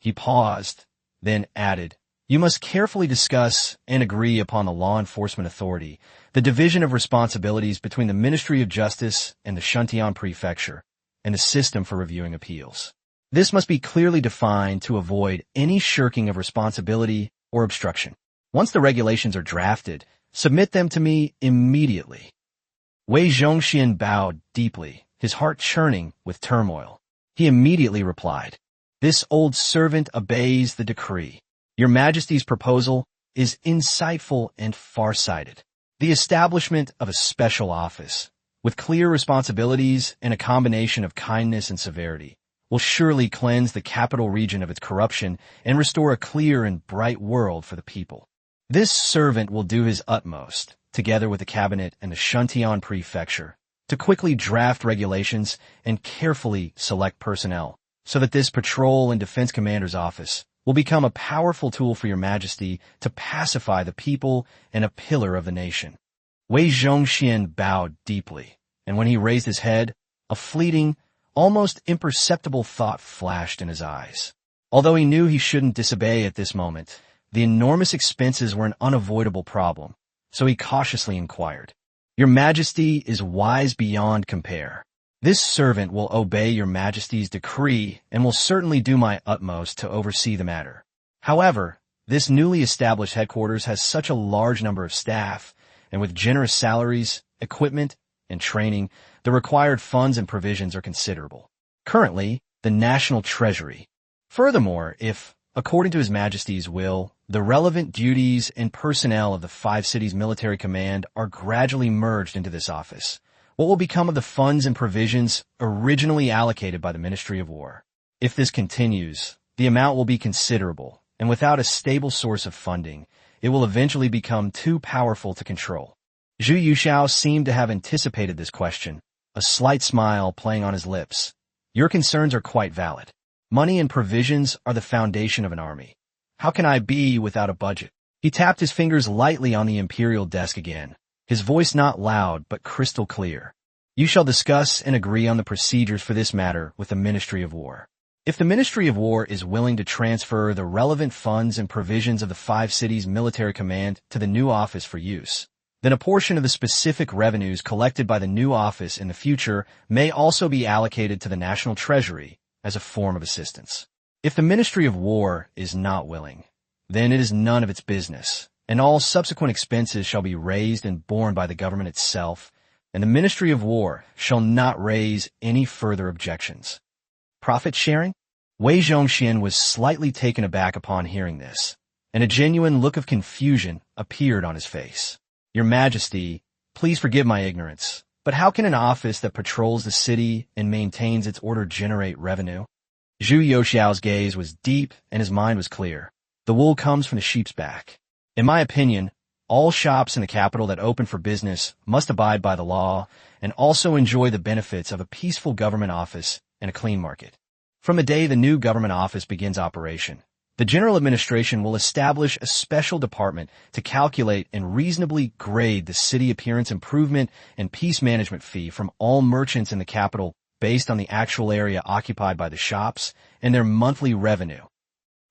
He paused, then added, You must carefully discuss and agree upon the law enforcement authority, the division of responsibilities between the Ministry of Justice and the Shuntian Prefecture, and the system for reviewing appeals. This must be clearly defined to avoid any shirking of responsibility or obstruction. Once the regulations are drafted, submit them to me immediately. Wei Zhongxian bowed deeply, his heart churning with turmoil. He immediately replied, This old servant obeys the decree. Your Majesty's proposal is insightful and far-sighted. The establishment of a special office, with clear responsibilities and a combination of kindness and severity, will surely cleanse the capital region of its corruption and restore a clear and bright world for the people. This servant will do his utmost, together with the cabinet and the Shuntian Prefecture, to quickly draft regulations and carefully select personnel, so that this patrol and defense commander's office will become a powerful tool for your Majesty to pacify the people and a pillar of the nation. Wei Zhongxian bowed deeply, and when he raised his head, a fleeting, almost imperceptible thought flashed in his eyes. Although he knew he shouldn't disobey at this moment, the enormous expenses were an unavoidable problem, so he cautiously inquired, Your Majesty is wise beyond compare. This servant will obey your Majesty's decree and will certainly do my utmost to oversee the matter. However, this newly established headquarters has such a large number of staff, and with generous salaries, equipment, and training, the required funds and provisions are considerable. currently the National Treasury. Furthermore, if, according to His Majesty's will, the relevant duties and personnel of the five cities military command are gradually merged into this office, what will become of the funds and provisions originally allocated by the Ministry of War? If this continues, the amount will be considerable, and without a stable source of funding, it will eventually become too powerful to control. Zhu Yuxiao seemed to have anticipated this question, a slight smile playing on his lips. Your concerns are quite valid. Money and provisions are the foundation of an army. How can I be without a budget? He tapped his fingers lightly on the imperial desk again, his voice not loud but crystal clear. You shall discuss and agree on the procedures for this matter with the Ministry of War. If the Ministry of War is willing to transfer the relevant funds and provisions of the five cities military command to the new office for use, then a portion of the specific revenues collected by the new office in the future may also be allocated to the National Treasury as a form of assistance. If the Ministry of War is not willing, then it is none of its business, and all subsequent expenses shall be raised and borne by the government itself, and the Ministry of War shall not raise any further objections. Profit sharing? Wei Zhongxian was slightly taken aback upon hearing this, and a genuine look of confusion appeared on his face. Your Majesty, please forgive my ignorance, but how can an office that patrols the city and maintains its order generate revenue? Zhu Yuxiao's gaze was deep and his mind was clear. The wool comes from the sheep's back. In my opinion, all shops in the capital that open for business must abide by the law and also enjoy the benefits of a peaceful government office and a clean market. From the day the new government office begins operation, the General Administration will establish a special department to calculate and reasonably grade the city appearance improvement and peace management fee from all merchants in the capital based on the actual area occupied by the shops and their monthly revenue.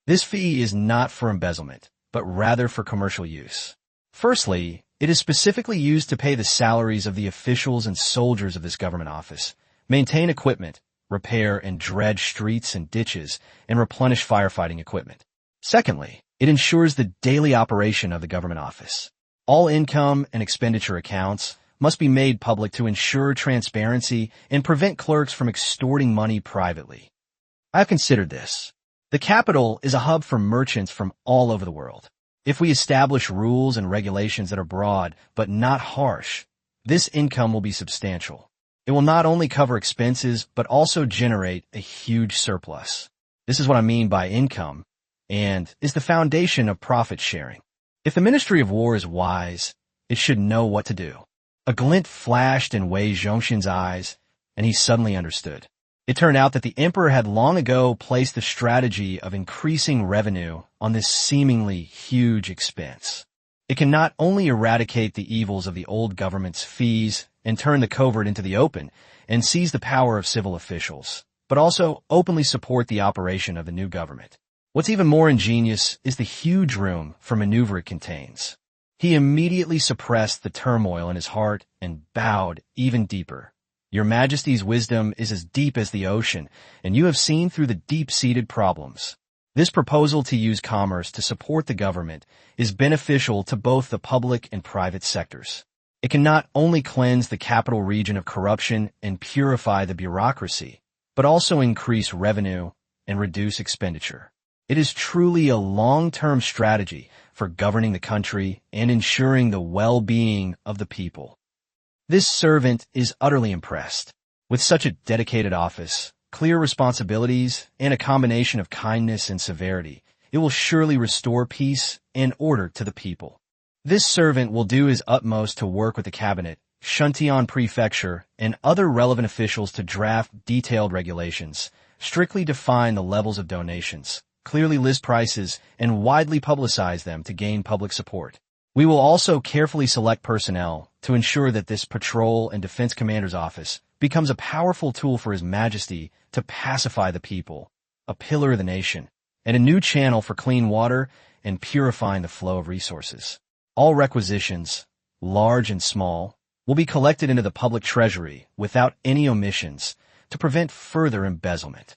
This fee is not for embezzlement, but rather for commercial use. Firstly, it is specifically used to pay the salaries of the officials and soldiers of this government office, maintain equipment, repair and dredge streets and ditches, and replenish firefighting equipment. Secondly, it ensures the daily operation of the government office. All income and expenditure accounts must be made public to ensure transparency and prevent clerks from extorting money privately. I have considered this. The capital is a hub for merchants from all over the world. If we establish rules and regulations that are broad but not harsh, this income will be substantial. It will not only cover expenses but also generate a huge surplus. This is what I mean by income, and is the foundation of profit sharing. If the Ministry of War is wise, it should know what to do. A glint flashed in Wei Zhongxian's eyes, and he suddenly understood. It turned out that the emperor had long ago placed the strategy of increasing revenue on this seemingly huge expense. It can not only eradicate the evils of the old government's fees and turn the covert into the open and seize the power of civil officials, but also openly support the operation of the new government. What's even more ingenious is the huge room for maneuver it contains. He immediately suppressed the turmoil in his heart and bowed even deeper. Your Majesty's wisdom is as deep as the ocean, and you have seen through the deep-seated problems. This proposal to use commerce to support the government is beneficial to both the public and private sectors. It can not only cleanse the capital region of corruption and purify the bureaucracy, but also increase revenue and reduce expenditure. It is truly a long-term strategy for governing the country and ensuring the well-being of the people. This servant is utterly impressed. With such a dedicated office, clear responsibilities, and a combination of kindness and severity, it will surely restore peace and order to the people. This servant will do his utmost to work with the cabinet, Shuntian Prefecture, and other relevant officials to draft detailed regulations, strictly define the levels of donations, clearly list prices, and widely publicize them to gain public support. We will also carefully select personnel to ensure that this patrol and defense commander's office becomes a powerful tool for His Majesty to pacify the people, a pillar of the nation, and a new channel for clean water and purifying the flow of resources. All requisitions, large and small, will be collected into the public treasury without any omissions to prevent further embezzlement.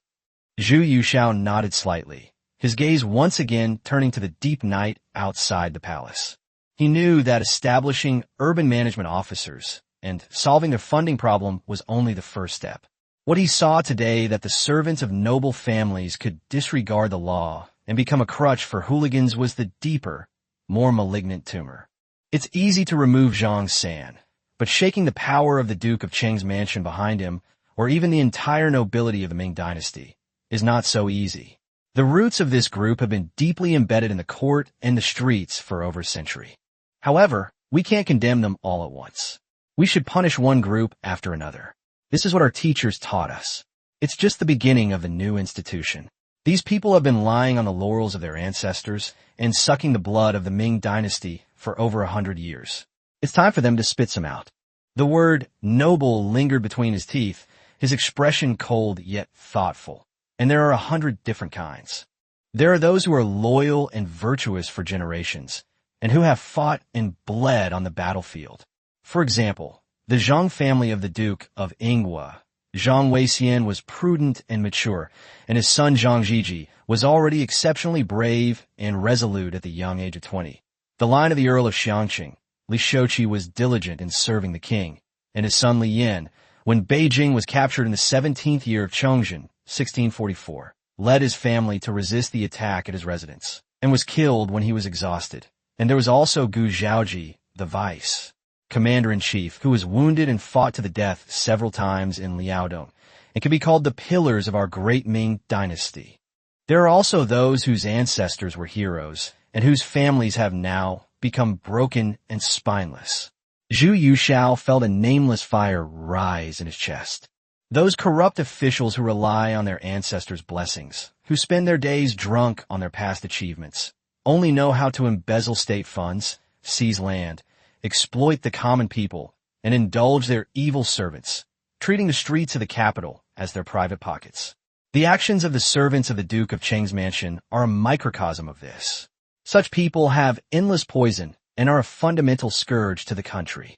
Zhu Yuxiao nodded slightly, his gaze once again turning to the deep night outside the palace. He knew that establishing urban management officers and solving their funding problem was only the first step. What he saw today, that the servants of noble families could disregard the law and become a crutch for hooligans, was the deeper, more malignant tumor. It's easy to remove Zhang San, but shaking the power of the Duke of Qing's mansion behind him, or even the entire nobility of the Ming dynasty, is not so easy. The roots of this group have been deeply embedded in the court and the streets for over a century. However, we can't condemn them all at once. We should punish one group after another. This is what our teachers taught us. It's just the beginning of a new institution. These people have been lying on the laurels of their ancestors and sucking the blood of the Ming dynasty for over 100 years. It's time for them to spit some out. The word noble lingered between his teeth, his expression cold yet thoughtful. And there are 100 different kinds. There are those who are loyal and virtuous for generations, and who have fought and bled on the battlefield. For example, the Zhang family of the Duke of Yinghua. Zhang Weixian was prudent and mature, and his son Zhang Zhiji was already exceptionally brave and resolute at the young age of 20. The line of the Earl of Xiangqing, Li Shouqi, was diligent in serving the king, and his son Li Yan, when Beijing was captured in the 17th year of Chongzhen, 1644, led his family to resist the attack at his residence, and was killed when he was exhausted. And there was also Gu Zhaoji, the vice commander-in-chief, who was wounded and fought to the death several times in Liaodong, and can be called the pillars of our great Ming dynasty. There are also those whose ancestors were heroes, and whose families have now become broken and spineless. Zhu Yuxiao felt a nameless fire rise in his chest. Those corrupt officials who rely on their ancestors' blessings, who spend their days drunk on their past achievements, only know how to embezzle state funds, seize land, exploit the common people, and indulge their evil servants, treating the streets of the capital as their private pockets. The actions of the servants of the Duke of Qing's mansion are a microcosm of this. Such people have endless poison and are a fundamental scourge to the country.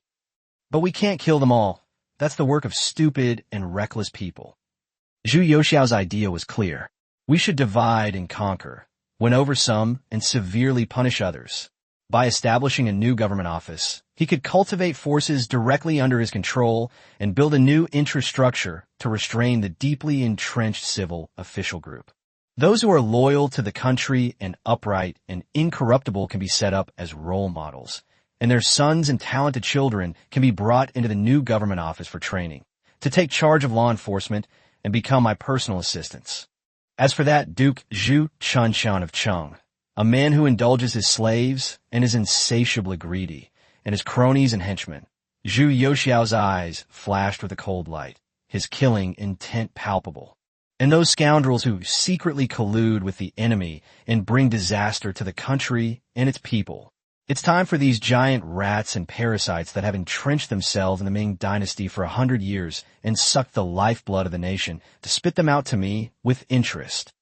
But we can't kill them all. That's the work of stupid and reckless people. Zhu Yuxiao's idea was clear. We should divide and conquer, win over some and severely punish others. By establishing a new government office, he could cultivate forces directly under his control and build a new infrastructure to restrain the deeply entrenched civil official group. Those who are loyal to the country and upright and incorruptible can be set up as role models, and their sons and talented children can be brought into the new government office for training, to take charge of law enforcement and become my personal assistants. As for that Duke Zhu Chunshan of Cheng, a man who indulges his slaves and is insatiably greedy, and his cronies and henchmen, Zhu Yuxiao's eyes flashed with a cold light, his killing intent palpable. And those scoundrels who secretly collude with the enemy and bring disaster to the country and its people. It's time for these giant rats and parasites that have entrenched themselves in the Ming dynasty for 100 years and sucked the lifeblood of the nation to spit them out to me with interest.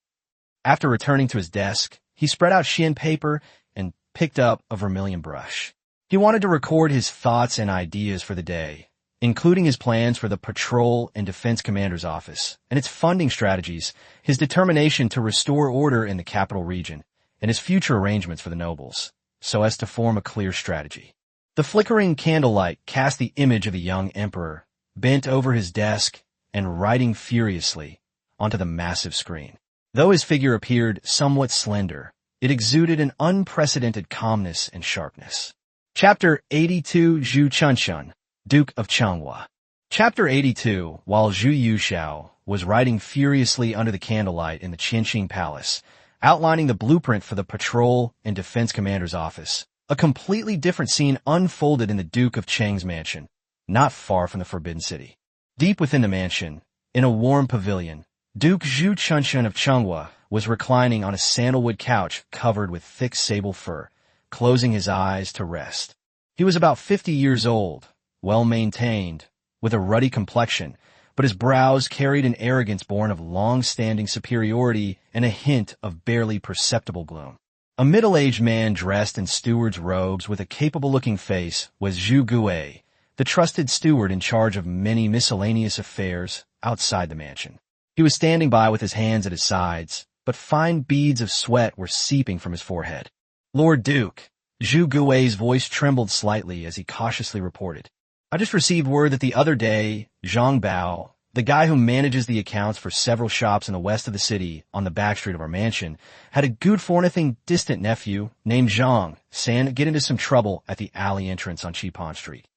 After returning to his desk, he spread out Xian paper and picked up a vermilion brush. He wanted to record his thoughts and ideas for the day, including his plans for the Patrol and Defense Commander's Office and its funding strategies, his determination to restore order in the capital region, and his future arrangements for the nobles, so as to form a clear strategy. The flickering candlelight cast the image of the young emperor, bent over his desk and writing furiously onto the massive screen. Though his figure appeared somewhat slender, it exuded an unprecedented calmness and sharpness. Chapter 82, Zhu Chunshan, Duke of Changhua. Chapter 82, while Zhu Yuxiao was writing furiously under the candlelight in the Qianqing Palace, outlining the blueprint for the Patrol and Defense Commander's Office, a completely different scene unfolded in the Duke of Qing's mansion, not far from the Forbidden City. Deep within the mansion, in a warm pavilion, Duke Zhu Chunshan of Changhua was reclining on a sandalwood couch covered with thick sable fur, closing his eyes to rest. He was about 50 years old, well-maintained, with a ruddy complexion, but his brows carried an arrogance born of long-standing superiority and a hint of barely perceptible gloom. A middle-aged man dressed in steward's robes with a capable-looking face was Zhu Guwei, the trusted steward in charge of many miscellaneous affairs outside the mansion. He was standing by with his hands at his sides, but fine beads of sweat were seeping from his forehead. "Lord Duke," Zhu Guwei's voice trembled slightly as he cautiously reported, "I just received word that the other day, Zhang Bao, the guy who manages the accounts for several shops in the west of the city on the back street of our mansion, had a good-for-nothing distant nephew named Zhang San get into some trouble at the alley entrance on Qipon Street.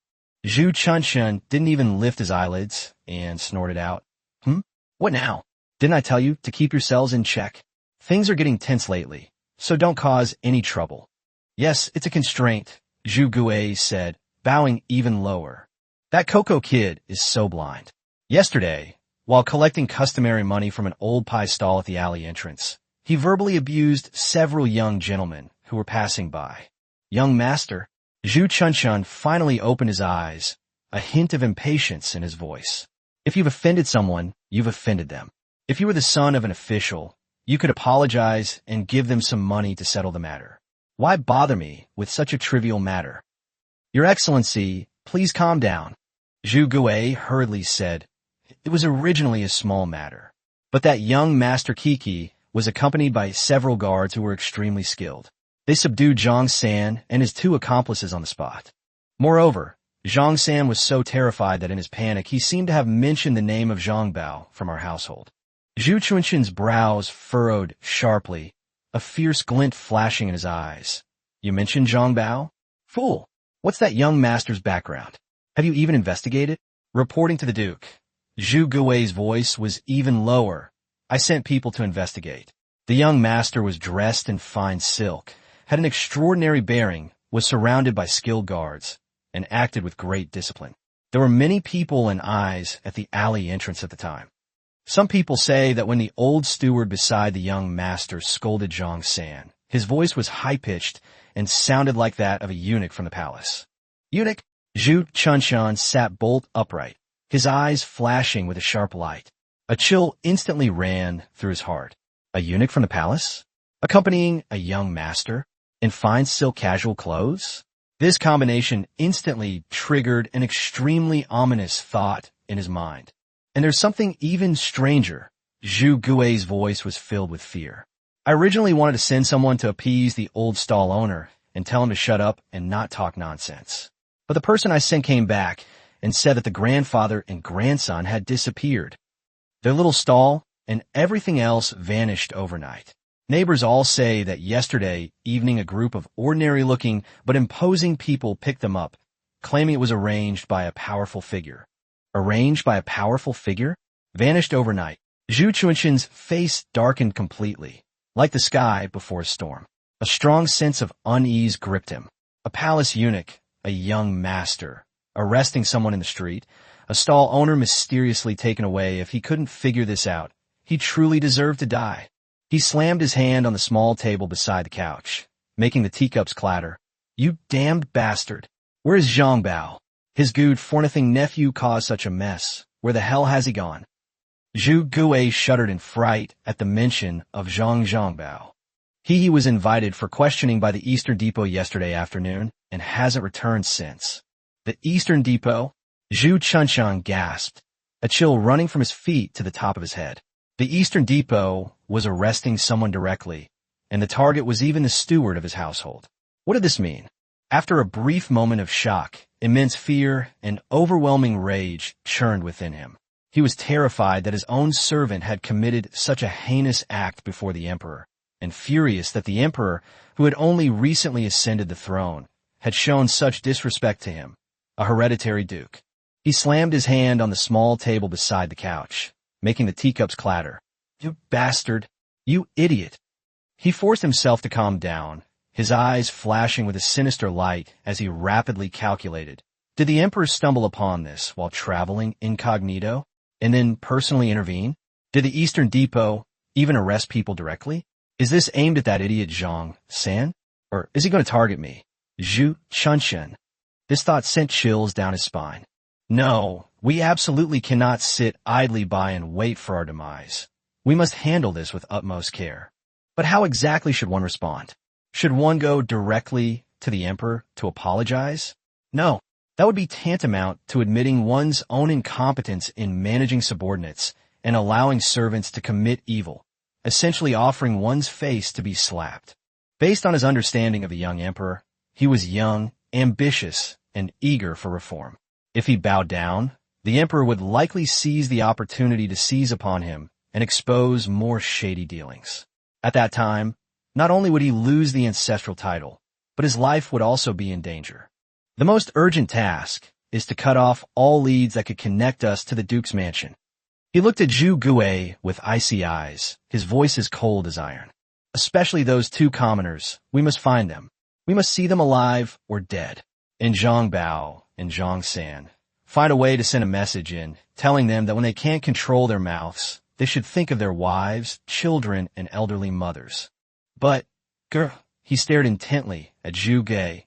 Zhu Chunshun didn't even lift his eyelids and snorted out, What now? Didn't I tell you to keep yourselves in check? Things are getting tense lately, so don't cause any trouble. Yes, it's a constraint, Zhu Gui said, bowing even lower. That Coco kid is so blind. Yesterday, while collecting customary money from an old pie stall at the alley entrance, he verbally abused several young gentlemen who were passing by. Young master, Zhu Chunshun finally opened his eyes, a hint of impatience in his voice. If you've offended someone, you've offended them. If you were the son of an official, you could apologize and give them some money to settle the matter. Why bother me with such a trivial matter? Your Excellency, please calm down, Zhu Gui hurriedly said. It was originally a small matter, but that young Master Kiki was accompanied by several guards who were extremely skilled. They subdued Zhang San and his two accomplices on the spot. Moreover, Zhang San was so terrified that in his panic he seemed to have mentioned the name of Zhang Bao from our household. Zhu Chunshun's brows furrowed sharply, a fierce glint flashing in his eyes. You mentioned Zhang Bao? Fool! What's that young master's background? Have you even investigated? Reporting to the Duke, Zhu Gui's voice was even lower. I sent people to investigate. The young master was dressed in fine silk, had an extraordinary bearing, was surrounded by skilled guards, and acted with great discipline. There were many people and eyes at the alley entrance at the time. Some people say that when the old steward beside the young master scolded Zhang San, his voice was high-pitched and sounded like that of a eunuch from the palace. Eunuch? Zhu Chunshun sat bolt upright, his eyes flashing with a sharp light. A chill instantly ran through his heart. A eunuch from the palace? Accompanying a young master? In fine silk casual clothes? This combination instantly triggered an extremely ominous thought in his mind. And there's something even stranger. Zhu Gui's voice was filled with fear. I originally wanted to send someone to appease the old stall owner and tell him to shut up and not talk nonsense. But the person I sent came back and said that the grandfather and grandson had disappeared. Their little stall and everything else vanished overnight. Neighbors all say that yesterday evening a group of ordinary-looking but imposing people picked them up, claiming it was arranged by a powerful figure. Arranged by a powerful figure? Vanished overnight. Zhu Chunshun's face darkened completely, like the sky before a storm. A strong sense of unease gripped him. A palace eunuch, a young master, arresting someone in the street, a stall owner mysteriously taken away. If he couldn't figure this out, he truly deserved to die. He slammed his hand on the small table beside the couch, making the teacups clatter. You damned bastard. Where is Zhang Bao? His good-for-nothing nephew caused such a mess. Where the hell has he gone? Zhu Gui shuddered in fright at the mention of Zhang Bao. He was invited for questioning by the Eastern Depot yesterday afternoon and hasn't returned since. The Eastern Depot? Zhu Chunshun gasped, a chill running from his feet to the top of his head. The Eastern Depot was arresting someone directly, and the target was even the steward of his household. What did this mean? After a brief moment of shock, immense fear and overwhelming rage churned within him. He was terrified that his own servant had committed such a heinous act before the emperor, and furious that the emperor, who had only recently ascended the throne, had shown such disrespect to him, a hereditary duke. He slammed his hand on the small table beside the couch, making the teacups clatter. You bastard! You idiot! He forced himself to calm down, his eyes flashing with a sinister light as he rapidly calculated. Did the emperor stumble upon this while traveling incognito, and then personally intervene? Did the Eastern Depot even arrest people directly? Is this aimed at that idiot Zhang San? Or is he going to target me? Zhu Chunshun. This thought sent chills down his spine. No, we absolutely cannot sit idly by and wait for our demise. We must handle this with utmost care. But how exactly should one respond? Should one go directly to the emperor to apologize? No, that would be tantamount to admitting one's own incompetence in managing subordinates and allowing servants to commit evil, essentially offering one's face to be slapped. Based on his understanding of the young emperor, he was young, ambitious, and eager for reform. If he bowed down, the emperor would likely seize the opportunity to seize upon him and expose more shady dealings. At that time, not only would he lose the ancestral title, but his life would also be in danger. The most urgent task is to cut off all leads that could connect us to the Duke's mansion. He looked at Zhu Gui with icy eyes, his voice as cold as iron. Especially those two commoners, we must find them. We must see them alive or dead. In Zhang Bao and Zhang San, find a way to send a message in, telling them that when they can't control their mouths, they should think of their wives, children, and elderly mothers. But, he stared intently at Zhu Gui,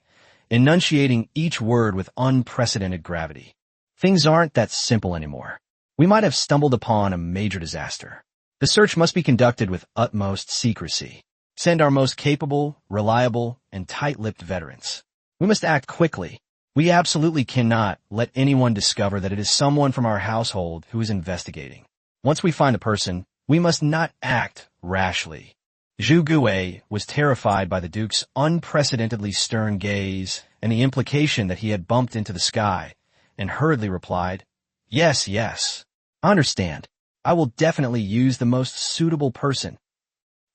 enunciating each word with unprecedented gravity. Things aren't that simple anymore. We might have stumbled upon a major disaster. The search must be conducted with utmost secrecy. Send our most capable, reliable, and tight-lipped veterans. We must act quickly. We absolutely cannot let anyone discover that it is someone from our household who is investigating. Once we find the person, we must not act rashly. Zhu Gui was terrified by the Duke's unprecedentedly stern gaze and the implication that he had bumped into the sky, and hurriedly replied, "Yes, yes. I understand. I will definitely use the most suitable person."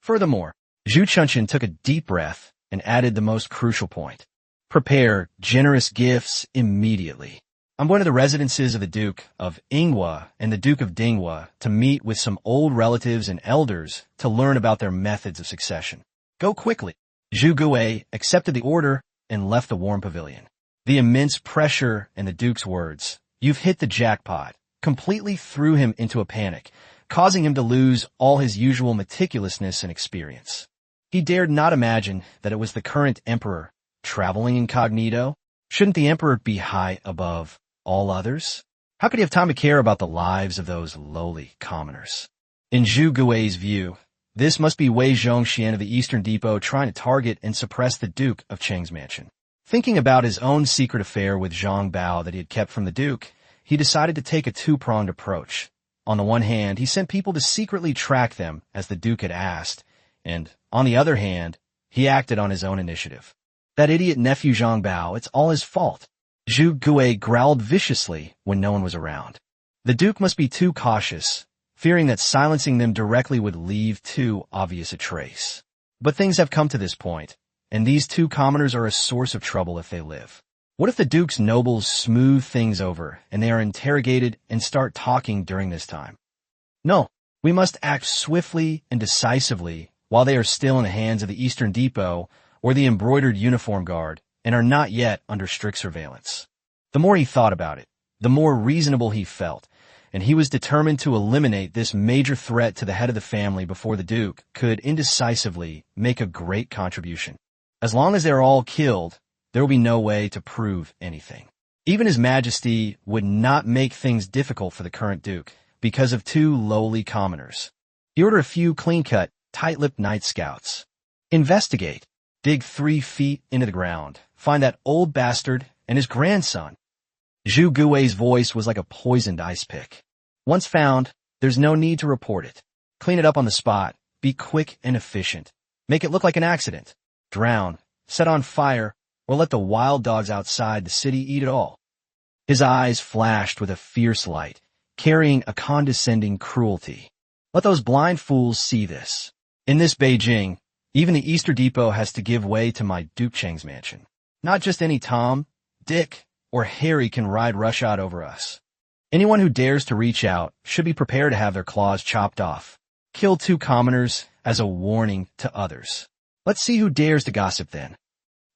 Furthermore, Zhu Chunchen took a deep breath and added the most crucial point. Prepare generous gifts immediately. I'm going to the residences of the Duke of Yinghua and the Duke of Dinghua to meet with some old relatives and elders to learn about their methods of succession. Go quickly. Zhu Gui accepted the order and left the warm pavilion. The immense pressure in the Duke's words, "You've hit the jackpot," completely threw him into a panic, causing him to lose all his usual meticulousness and experience. He dared not imagine that it was the current emperor traveling incognito. Shouldn't the emperor be high above all others? How could he have time to care about the lives of those lowly commoners? In Zhu Gui's view, this must be Wei Zhongxian of the Eastern Depot trying to target and suppress the Duke of Cheng's mansion. Thinking about his own secret affair with Zhang Bao that he had kept from the Duke, he decided to take a two-pronged approach. On the one hand, he sent people to secretly track them, as the Duke had asked, and, on the other hand, he acted on his own initiative. That idiot nephew Zhang Bao, it's all his fault. Zhu Gui growled viciously when no one was around. The Duke must be too cautious, fearing that silencing them directly would leave too obvious a trace. But things have come to this point, and these two commoners are a source of trouble if they live. What if the Duke's nobles smooth things over, and they are interrogated and start talking during this time? No, we must act swiftly and decisively while they are still in the hands of the Eastern Depot or the embroidered uniform guard, and are not yet under strict surveillance. The more he thought about it, the more reasonable he felt, and he was determined to eliminate this major threat to the head of the family before the Duke could indecisively make a great contribution. As long as they are all killed, there will be no way to prove anything. Even His Majesty would not make things difficult for the current Duke because of two lowly commoners. He ordered a few clean-cut, tight-lipped night scouts. Investigate. Dig 3 feet into the ground. Find that old bastard and his grandson. Zhu Gui's voice was like a poisoned ice pick. Once found, there's no need to report it. Clean it up on the spot. Be quick and efficient. Make it look like an accident. Drown, set on fire, or let the wild dogs outside the city eat it all. His eyes flashed with a fierce light, carrying a condescending cruelty. Let those blind fools see this. In this Beijing, even the Eastern Depot has to give way to my Duke Cheng's mansion. Not just any Tom, Dick, or Harry can ride roughshod over us. Anyone who dares to reach out should be prepared to have their claws chopped off. Kill two commoners as a warning to others. Let's see who dares to gossip then.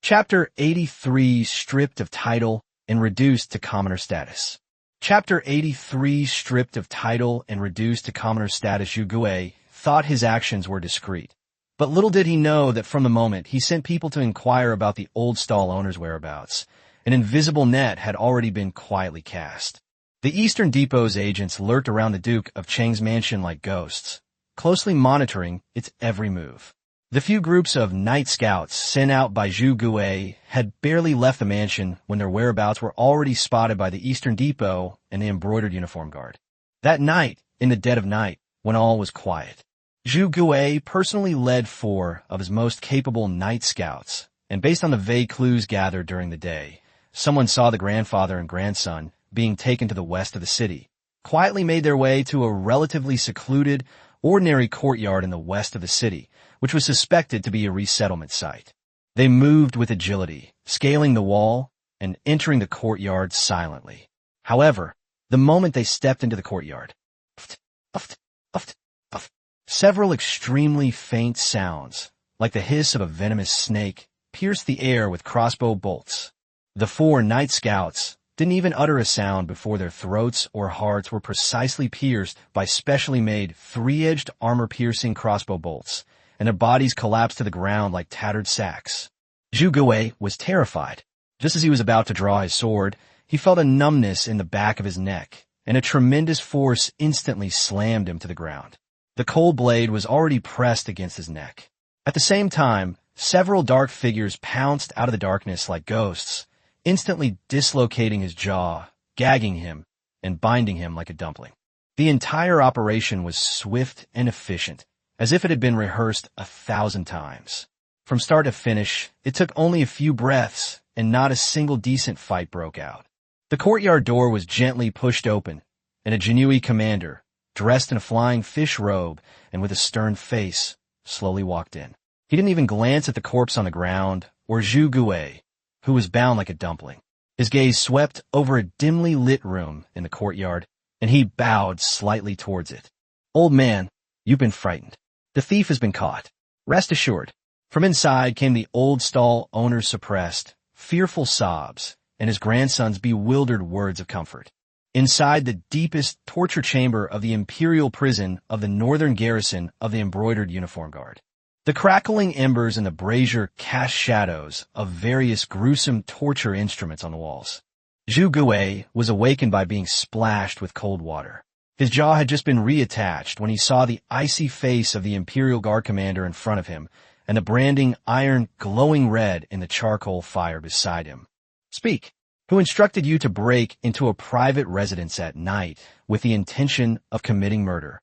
Chapter 83, stripped of title and reduced to commoner status. Chapter 83, stripped of title and reduced to commoner status. Zhu Gui thought his actions were discreet. But little did he know that from the moment he sent people to inquire about the old stall owner's whereabouts, an invisible net had already been quietly cast. The Eastern Depot's agents lurked around the Duke of Cheng's mansion like ghosts, closely monitoring its every move. The few groups of night scouts sent out by Zhu Gui had barely left the mansion when their whereabouts were already spotted by the Eastern Depot and the embroidered uniform guard. That night, in the dead of night, when all was quiet, Zhu Gui personally led 4 of his most capable night scouts, and based on the vague clues gathered during the day, someone saw the grandfather and grandson being taken to the west of the city, quietly made their way to a relatively secluded, ordinary courtyard in the west of the city, which was suspected to be a resettlement site. They moved with agility, scaling the wall and entering the courtyard silently. However, the moment they stepped into the courtyard, several extremely faint sounds, like the hiss of a venomous snake, pierced the air with crossbow bolts. The 4 night scouts didn't even utter a sound before their throats or hearts were precisely pierced by specially made 3-edged armor-piercing crossbow bolts, and their bodies collapsed to the ground like tattered sacks. Zhu Gui was terrified. Just as he was about to draw his sword, he felt a numbness in the back of his neck, and a tremendous force instantly slammed him to the ground. The cold blade was already pressed against his neck. At the same time, several dark figures pounced out of the darkness like ghosts, instantly dislocating his jaw, gagging him, and binding him like a dumpling. The entire operation was swift and efficient, as if it had been rehearsed 1,000 times. From start to finish, it took only a few breaths, and not a single decent fight broke out. The courtyard door was gently pushed open, and a Jinui commander, dressed in a flying fish robe and with a stern face, slowly walked in. He didn't even glance at the corpse on the ground or Zhu Gui, who was bound like a dumpling. His gaze swept over a dimly lit room in the courtyard, and he bowed slightly towards it. "Old man, you've been frightened. The thief has been caught. Rest assured." From inside came the old stall owner's suppressed, fearful sobs and his grandson's bewildered words of comfort. Inside the deepest torture chamber of the imperial prison of the northern garrison of the embroidered uniform guard, the crackling embers and the brazier cast shadows of various gruesome torture instruments on the walls. Zhu Gui was awakened by being splashed with cold water. His jaw had just been reattached when he saw the icy face of the Imperial Guard commander in front of him and the branding iron glowing red in the charcoal fire beside him. "Speak. Who instructed you to break into a private residence at night with the intention of committing murder?"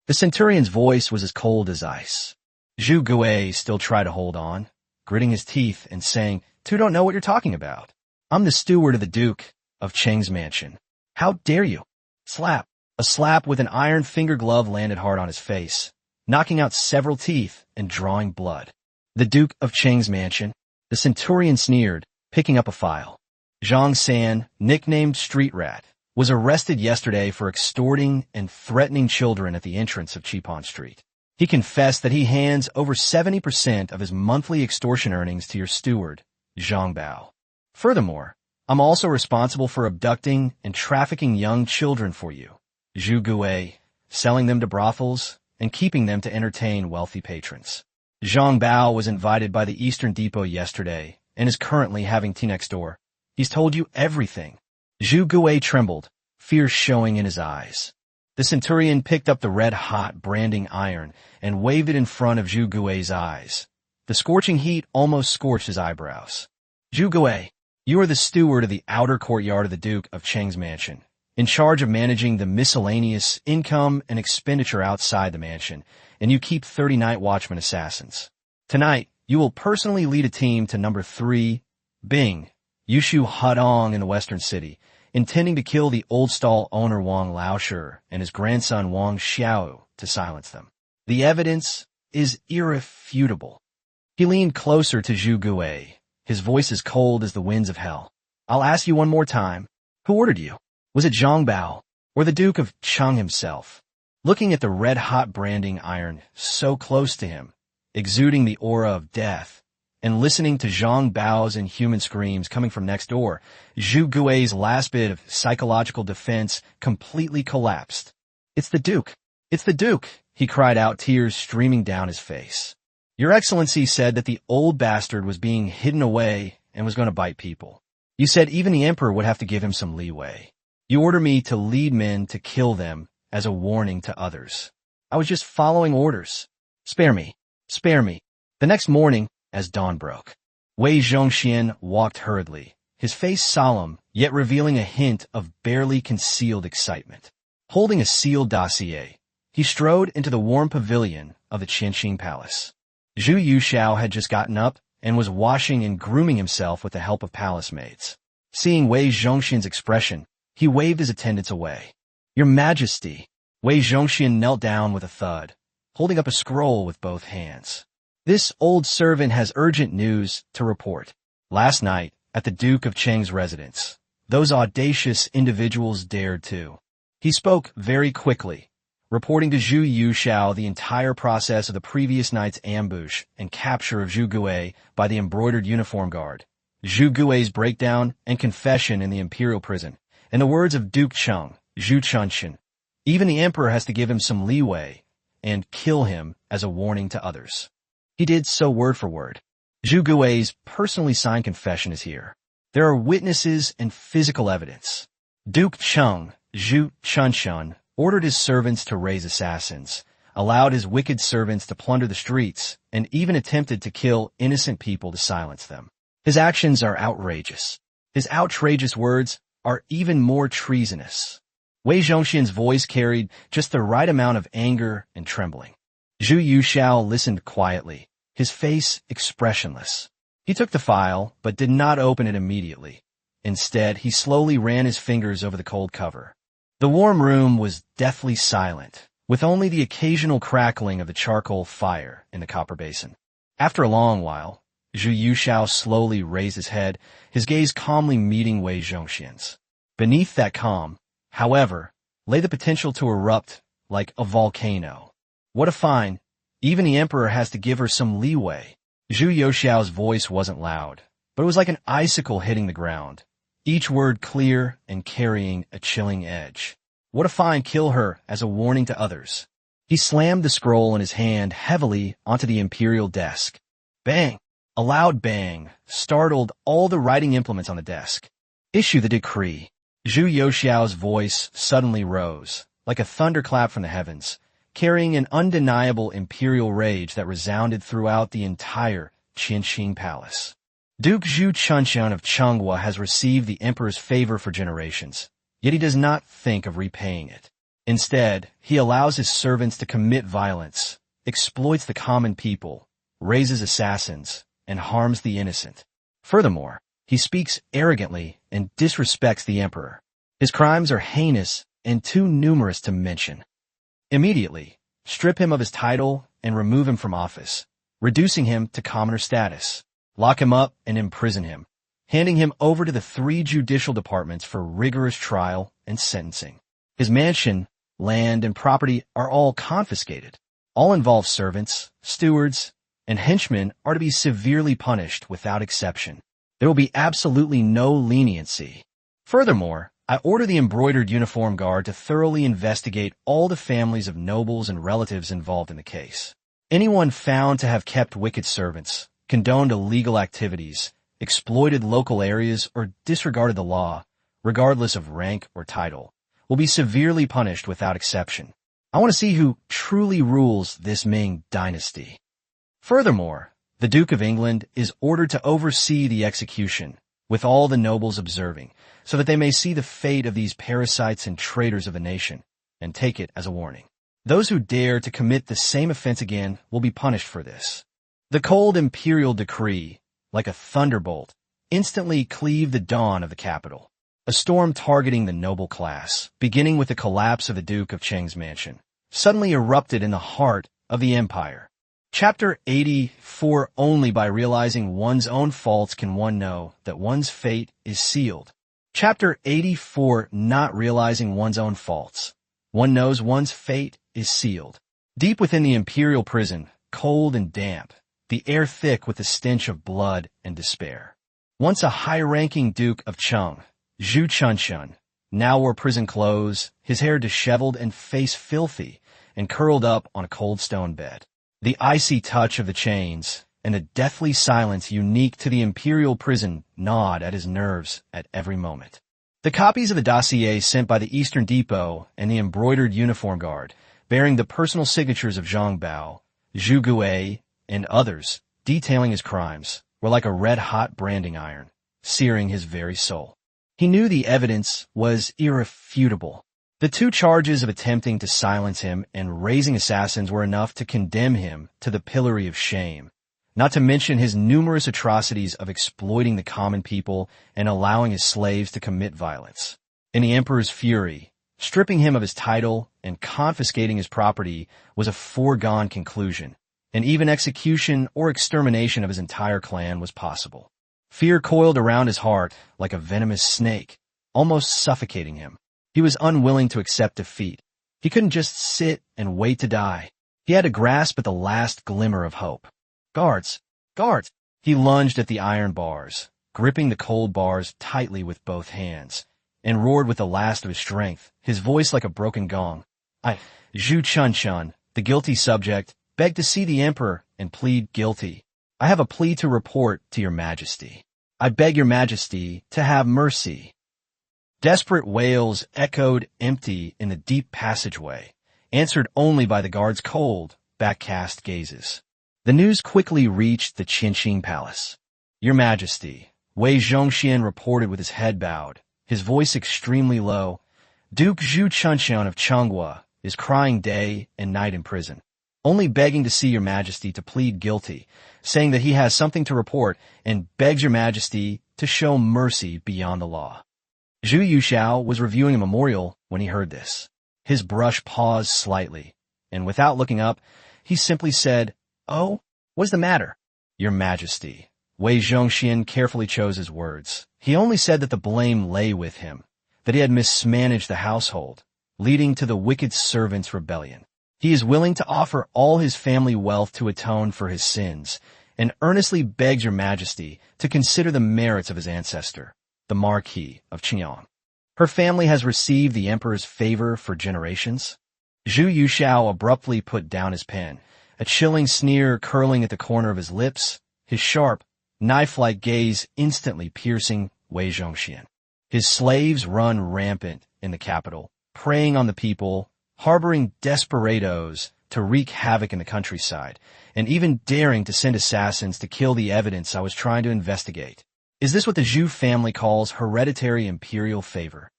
The centurion's voice was as cold as ice. Zhu Gui still tried to hold on, gritting his teeth and saying, "You don't know what you're talking about. I'm the steward of the Duke of Cheng's mansion. How dare you?" Slap. A slap with an iron finger glove landed hard on his face, knocking out several teeth and drawing blood. "The Duke of Cheng's mansion," the centurion sneered, picking up a file. Zhang San, nicknamed Street Rat, was arrested yesterday for extorting and threatening children at the entrance of Qipon Street. He confessed that he hands over 70% of his monthly extortion earnings to your steward, Zhang Bao. "Furthermore, I'm also responsible for abducting and trafficking young children for you, Zhu Gui, selling them to brothels and keeping them to entertain wealthy patrons." Zhang Bao was invited by the Eastern Depot yesterday and is currently having tea next door. "He's told you everything." Zhu Gui trembled, fear showing in his eyes. The centurion picked up the red-hot branding iron and waved it in front of Zhu Gui's eyes. The scorching heat almost scorched his eyebrows. "Zhu Gui, you are the steward of the outer courtyard of the Duke of Cheng's mansion, in charge of managing the miscellaneous income and expenditure outside the mansion, and you keep 30 night watchman assassins. Tonight, you will personally lead a team to number 3, Bing, Yushu Hadong in the western city, intending to kill the old stall owner Wang Laoshi and his grandson Wang Xiao to silence them. The evidence is irrefutable." He leaned closer to Zhu Gui, his voice as cold as the winds of hell. "I'll ask you one more time. Who ordered you? Was it Zhang Bao or the Duke of Cheng himself?" Looking at the red-hot branding iron so close to him, exuding the aura of death, and listening to Zhang Bao's inhuman screams coming from next door, Zhu Gui's last bit of psychological defense completely collapsed. "It's the Duke! It's the Duke!" he cried out, tears streaming down his face. "Your Excellency said that the old bastard was being hidden away and was going to bite people. You said even the Emperor would have to give him some leeway. You order me to lead men to kill them as a warning to others. I was just following orders. Spare me. Spare me." The next morning, as dawn broke, Wei Zhongxian walked hurriedly, his face solemn, yet revealing a hint of barely concealed excitement. Holding a sealed dossier, he strode into the warm pavilion of the Qianxing Palace. Zhu Yuxiao had just gotten up and was washing and grooming himself with the help of palace maids. Seeing Wei Zhongxian's expression, He waved his attendants away. "Your Majesty." Wei Zhongxian knelt down with a thud, holding up a scroll with both hands. "This old servant has urgent news to report. Last night, at the Duke of Cheng's residence, those audacious individuals dared to." He spoke very quickly, reporting to Zhu Yuxiao the entire process of the previous night's ambush and capture of Zhu Gui by the embroidered uniform guard, Zhu Gui's breakdown and confession in the imperial prison. In the words of Duke Cheng, Zhu Chunxian, even the emperor has to give him some leeway and kill him as a warning to others. He did so word for word. Zhu Gui's personally signed confession is here. There are witnesses and physical evidence. Duke Cheng, Zhu Chunxian, ordered his servants to raise assassins, allowed his wicked servants to plunder the streets, and even attempted to kill innocent people to silence them. His actions are outrageous. His outrageous words are even more treasonous. Wei Zhongxian's voice carried just the right amount of anger and trembling. Zhu Yuxiao listened quietly, his face expressionless. He took the file, but did not open it immediately. Instead, he slowly ran his fingers over the cold cover. The warm room was deathly silent, with only the occasional crackling of the charcoal fire in the copper basin. After a long while, Zhu Yuxiao slowly raised his head, his gaze calmly meeting Wei Zhongxian's. Beneath that calm, however, lay the potential to erupt like a volcano. What a find! Even the emperor has to give her some leeway. Zhu Yuxiao's voice wasn't loud, but it was like an icicle hitting the ground, each word clear and carrying a chilling edge. What a fine! Kill her as a warning to others. He slammed the scroll in his hand heavily onto the imperial desk. Bang! A loud bang startled all the writing implements on the desk. Issue the decree. Zhu Yuxiao's voice suddenly rose, like a thunderclap from the heavens, carrying an undeniable imperial rage that resounded throughout the entire Qinqing Palace. Duke Zhu Chunxian of Changhua has received the emperor's favor for generations, yet he does not think of repaying it. Instead, he allows his servants to commit violence, exploits the common people, raises assassins, and harms the innocent. Furthermore, he speaks arrogantly and disrespects the emperor. His crimes are heinous and too numerous to mention. Immediately, strip him of his title and remove him from office, reducing him to commoner status. Lock him up and imprison him, handing him over to the 3 judicial departments for rigorous trial and sentencing. His mansion, land, and property are all confiscated. All involved servants, stewards, and henchmen are to be severely punished without exception. There will be absolutely no leniency. Furthermore, I order the embroidered uniform guard to thoroughly investigate all the families of nobles and relatives involved in the case. Anyone found to have kept wicked servants, condoned illegal activities, exploited local areas, or disregarded the law, regardless of rank or title, will be severely punished without exception. I want to see who truly rules this Ming dynasty. Furthermore, the Duke of England is ordered to oversee the execution, with all the nobles observing, so that they may see the fate of these parasites and traitors of the nation, and take it as a warning. Those who dare to commit the same offense again will be punished for this. The cold imperial decree, like a thunderbolt, instantly cleaved the dawn of the capital. A storm targeting the noble class, beginning with the collapse of the Duke of Cheng's mansion, suddenly erupted in the heart of the empire. Chapter 84. Only by realizing one's own faults can one know that one's fate is sealed. Chapter 84. Not realizing one's own faults. One knows one's fate is sealed. Deep within the imperial prison, cold and damp, the air thick with the stench of blood and despair. Once a high-ranking Duke of Cheng, Zhu Chunxian, now wore prison clothes, his hair disheveled and face filthy, and curled up on a cold stone bed. The icy touch of the chains and the deathly silence unique to the imperial prison gnawed at his nerves at every moment. The copies of the dossier sent by the Eastern Depot and the embroidered uniform guard, bearing the personal signatures of Zhang Bao, Zhu Gui, and others, detailing his crimes, were like a red-hot branding iron, searing his very soul. He knew the evidence was irrefutable. The 2 charges of attempting to silence him and raising assassins were enough to condemn him to the pillory of shame, not to mention his numerous atrocities of exploiting the common people and allowing his slaves to commit violence. In the emperor's fury, stripping him of his title and confiscating his property was a foregone conclusion, and even execution or extermination of his entire clan was possible. Fear coiled around his heart like a venomous snake, almost suffocating him. He was unwilling to accept defeat. He couldn't just sit and wait to die. He had to grasp at the last glimmer of hope. Guards! Guards! He lunged at the iron bars, gripping the cold bars tightly with both hands, and roared with the last of his strength, his voice like a broken gong. Zhu Chunshun, the guilty subject, beg to see the emperor and plead guilty. I have a plea to report to your majesty. I beg your majesty to have mercy. Desperate wails echoed empty in the deep passageway, answered only by the guards' cold, back-cast gazes. The news quickly reached the Qinxing Palace. Your Majesty, Wei Zhongxian reported with his head bowed, his voice extremely low. Duke Zhu Chunshun of Changhua is crying day and night in prison, only begging to see your Majesty to plead guilty, saying that he has something to report and begs your Majesty to show mercy beyond the law. Zhu Yuxiao was reviewing a memorial when he heard this. His brush paused slightly, and without looking up, he simply said, "Oh, what's the matter?" Your Majesty. Wei Zhongxian carefully chose his words. He only said that the blame lay with him, that he had mismanaged the household, leading to the wicked servant's rebellion. He is willing to offer all his family wealth to atone for his sins, and earnestly begs your Majesty to consider the merits of his ancestor, the Marquis of Qingyang. Her family has received the emperor's favor for generations. Zhu Yuxiao abruptly put down his pen, a chilling sneer curling at the corner of his lips, his sharp, knife-like gaze instantly piercing Wei Zhongxian. His slaves run rampant in the capital, preying on the people, harboring desperados to wreak havoc in the countryside, and even daring to send assassins to kill the evidence I was trying to investigate. Is this what the Zhu family calls hereditary imperial favor?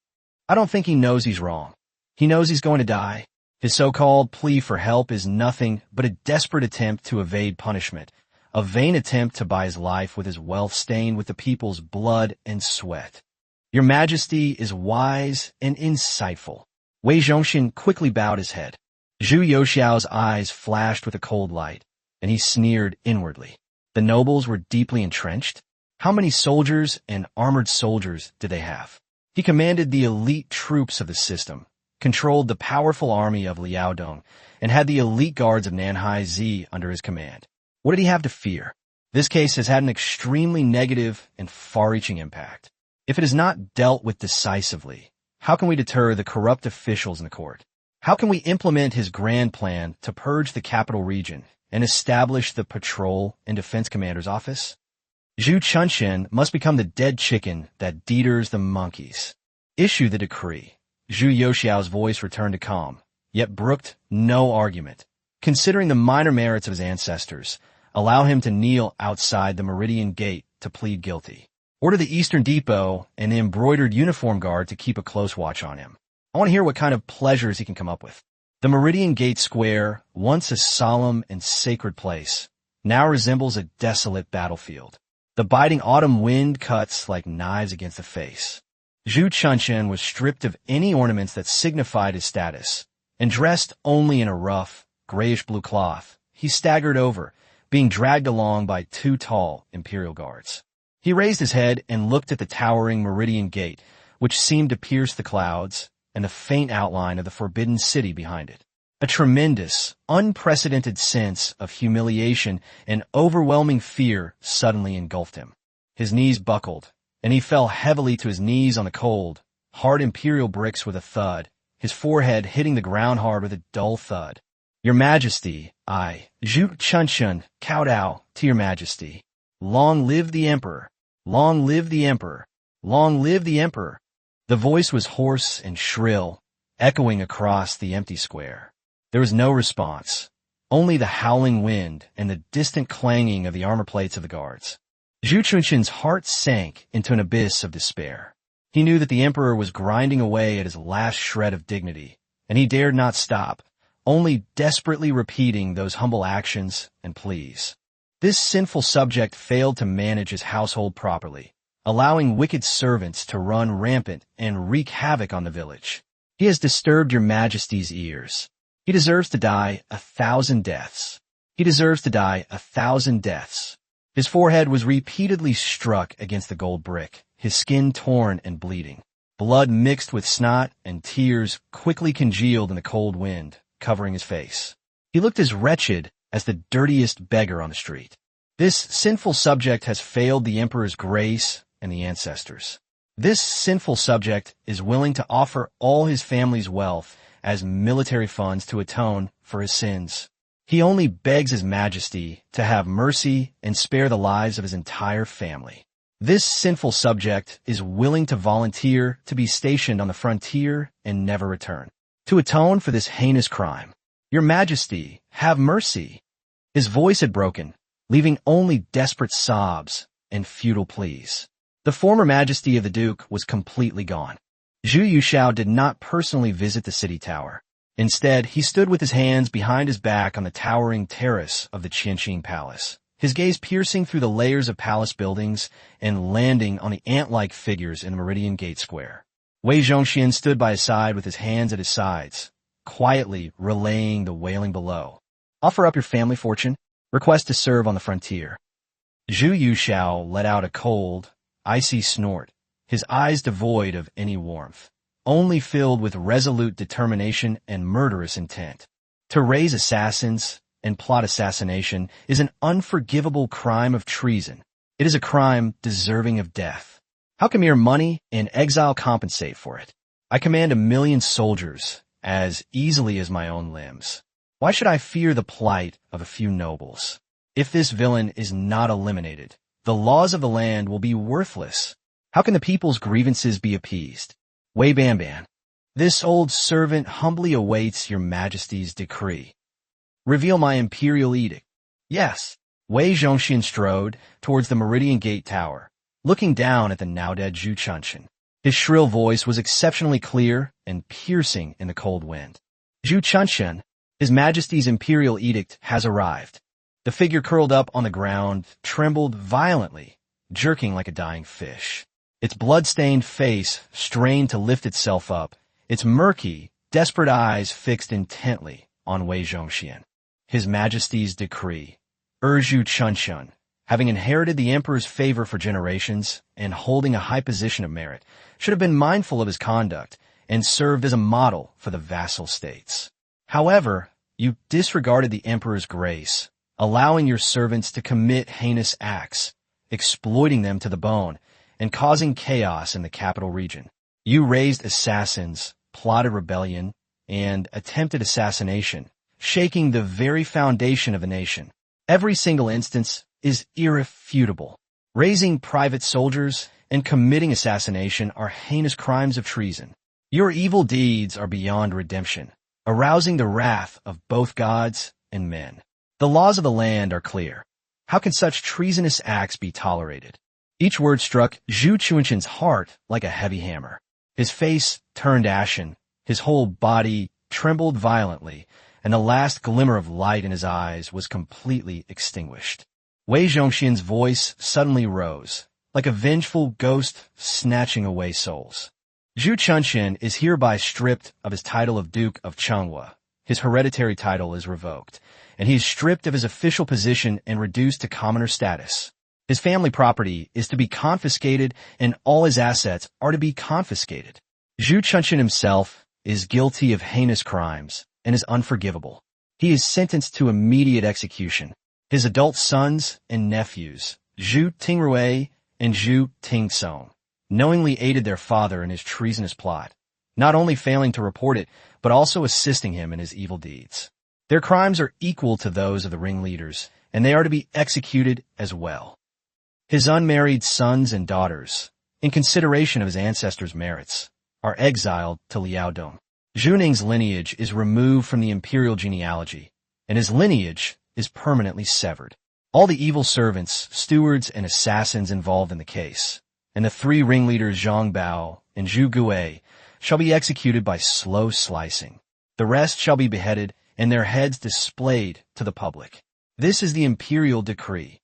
I don't think he knows he's wrong. He knows he's going to die. His so-called plea for help is nothing but a desperate attempt to evade punishment, a vain attempt to buy his life with his wealth stained with the people's blood and sweat. Your Majesty is wise and insightful. Wei Zhongxian quickly bowed his head. Zhu Yuxiao's eyes flashed with a cold light, and he sneered inwardly. The nobles were deeply entrenched. How many soldiers and armored soldiers did they have? He commanded the elite troops of the system, controlled the powerful army of Liaodong, and had the elite guards of Nanhai Zi under his command. What did he have to fear? This case has had an extremely negative and far-reaching impact. If it is not dealt with decisively, how can we deter the corrupt officials in the court? How can we implement his grand plan to purge the capital region and establish the Patrol and Defense Commander's office? Zhu Chunshun must become the dead chicken that deters the monkeys. Issue the decree. Zhu Yuxiao's voice returned to calm, yet brooked no argument. Considering the minor merits of his ancestors, allow him to kneel outside the Meridian Gate to plead guilty. Order the Eastern Depot and the embroidered uniform guard to keep a close watch on him. I want to hear what kind of pleasures he can come up with. The Meridian Gate Square, once a solemn and sacred place, now resembles a desolate battlefield. The biting autumn wind cuts like knives against the face. Zhu Chunshun was stripped of any ornaments that signified his status, and dressed only in a rough, grayish-blue cloth. He staggered over, being dragged along by two tall imperial guards. He raised his head and looked at the towering Meridian Gate, which seemed to pierce the clouds, and the faint outline of the Forbidden City behind it. A tremendous, unprecedented sense of humiliation and overwhelming fear suddenly engulfed him. His knees buckled, and he fell heavily to his knees on the cold, hard imperial bricks with a thud, his forehead hitting the ground hard with a dull thud. Your Majesty, I, Zhu Chunshun, kowtow to your Majesty. Long live the Emperor! Long live the Emperor! Long live the Emperor! The voice was hoarse and shrill, echoing across the empty square. There was no response, only the howling wind and the distant clanging of the armor plates of the guards. Zhu Chunshun's heart sank into an abyss of despair. He knew that the emperor was grinding away at his last shred of dignity, and he dared not stop, only desperately repeating those humble actions and pleas. This sinful subject failed to manage his household properly, allowing wicked servants to run rampant and wreak havoc on the village. He has disturbed your majesty's ears. He deserves to die 1,000 deaths. He deserves to die 1,000 deaths. His forehead was repeatedly struck against the gold brick, his skin torn and bleeding. Blood mixed with snot and tears quickly congealed in the cold wind, covering his face. He looked as wretched as the dirtiest beggar on the street. This sinful subject has failed the emperor's grace and the ancestors. This sinful subject is willing to offer all his family's wealth as military funds to atone for his sins. He only begs his majesty to have mercy and spare the lives of his entire family. This sinful subject is willing to volunteer to be stationed on the frontier and never return, to atone for this heinous crime. Your Majesty, have mercy. His voice had broken, leaving only desperate sobs and futile pleas. The former majesty of the Duke was completely gone. Zhu Yushao did not personally visit the city tower. Instead, he stood with his hands behind his back on the towering terrace of the Qianqing Palace, his gaze piercing through the layers of palace buildings and landing on the ant-like figures in the Meridian Gate Square. Wei Zhongxian stood by his side with his hands at his sides, quietly relaying the wailing below. Offer up your family fortune. Request to serve on the frontier. Zhu Yushao let out a cold, icy snort, his eyes devoid of any warmth, only filled with resolute determination and murderous intent. To raise assassins and plot assassination is an unforgivable crime of treason. It is a crime deserving of death. How can mere money and exile compensate for it? I command 1,000,000 soldiers as easily as my own limbs. Why should I fear the plight of a few nobles? If this villain is not eliminated, the laws of the land will be worthless. How can the people's grievances be appeased? Wei Banban, this old servant humbly awaits your majesty's decree. Reveal my imperial edict. Yes. Wei Zhongxian strode towards the Meridian Gate Tower, looking down at the now-dead Zhu Chunchen. His shrill voice was exceptionally clear and piercing in the cold wind. Zhu Chunchen, His Majesty's imperial edict has arrived. The figure curled up on the ground trembled violently, jerking like a dying fish. Its blood-stained face strained to lift itself up, its murky, desperate eyes fixed intently on Wei Zhongxian. His Majesty's decree. Zhu Chunchen, having inherited the emperor's favor for generations and holding a high position of merit, should have been mindful of his conduct and served as a model for the vassal states. However, you disregarded the emperor's grace, allowing your servants to commit heinous acts, exploiting them to the bone, and causing chaos in the capital region. You raised assassins, plotted rebellion, and attempted assassination, shaking the very foundation of the nation. Every single instance is irrefutable. Raising private soldiers and committing assassination are heinous crimes of treason. Your evil deeds are beyond redemption, arousing the wrath of both gods and men. The laws of the land are clear. How can such treasonous acts be tolerated? Each word struck Zhu Chunchen's heart like a heavy hammer. His face turned ashen, his whole body trembled violently, and the last glimmer of light in his eyes was completely extinguished. Wei Zhongxian's voice suddenly rose, like a vengeful ghost snatching away souls. Zhu Chunchen is hereby stripped of his title of Duke of Changhua. His hereditary title is revoked, and he is stripped of his official position and reduced to commoner status. His family property is to be confiscated, and all his assets are to be confiscated. Zhu Chunchen himself is guilty of heinous crimes and is unforgivable. He is sentenced to immediate execution. His adult sons and nephews, Zhu Tingrui and Zhu Tingsong, knowingly aided their father in his treasonous plot, not only failing to report it, but also assisting him in his evil deeds. Their crimes are equal to those of the ringleaders, and they are to be executed as well. His unmarried sons and daughters, in consideration of his ancestors' merits, are exiled to Liaodong. Zhu Ning's lineage is removed from the imperial genealogy, and his lineage is permanently severed. All the evil servants, stewards, and assassins involved in the case, and the 3 ringleaders Zhang Bao and Zhu Gui, shall be executed by slow slicing. The rest shall be beheaded and their heads displayed to the public. This is the imperial decree.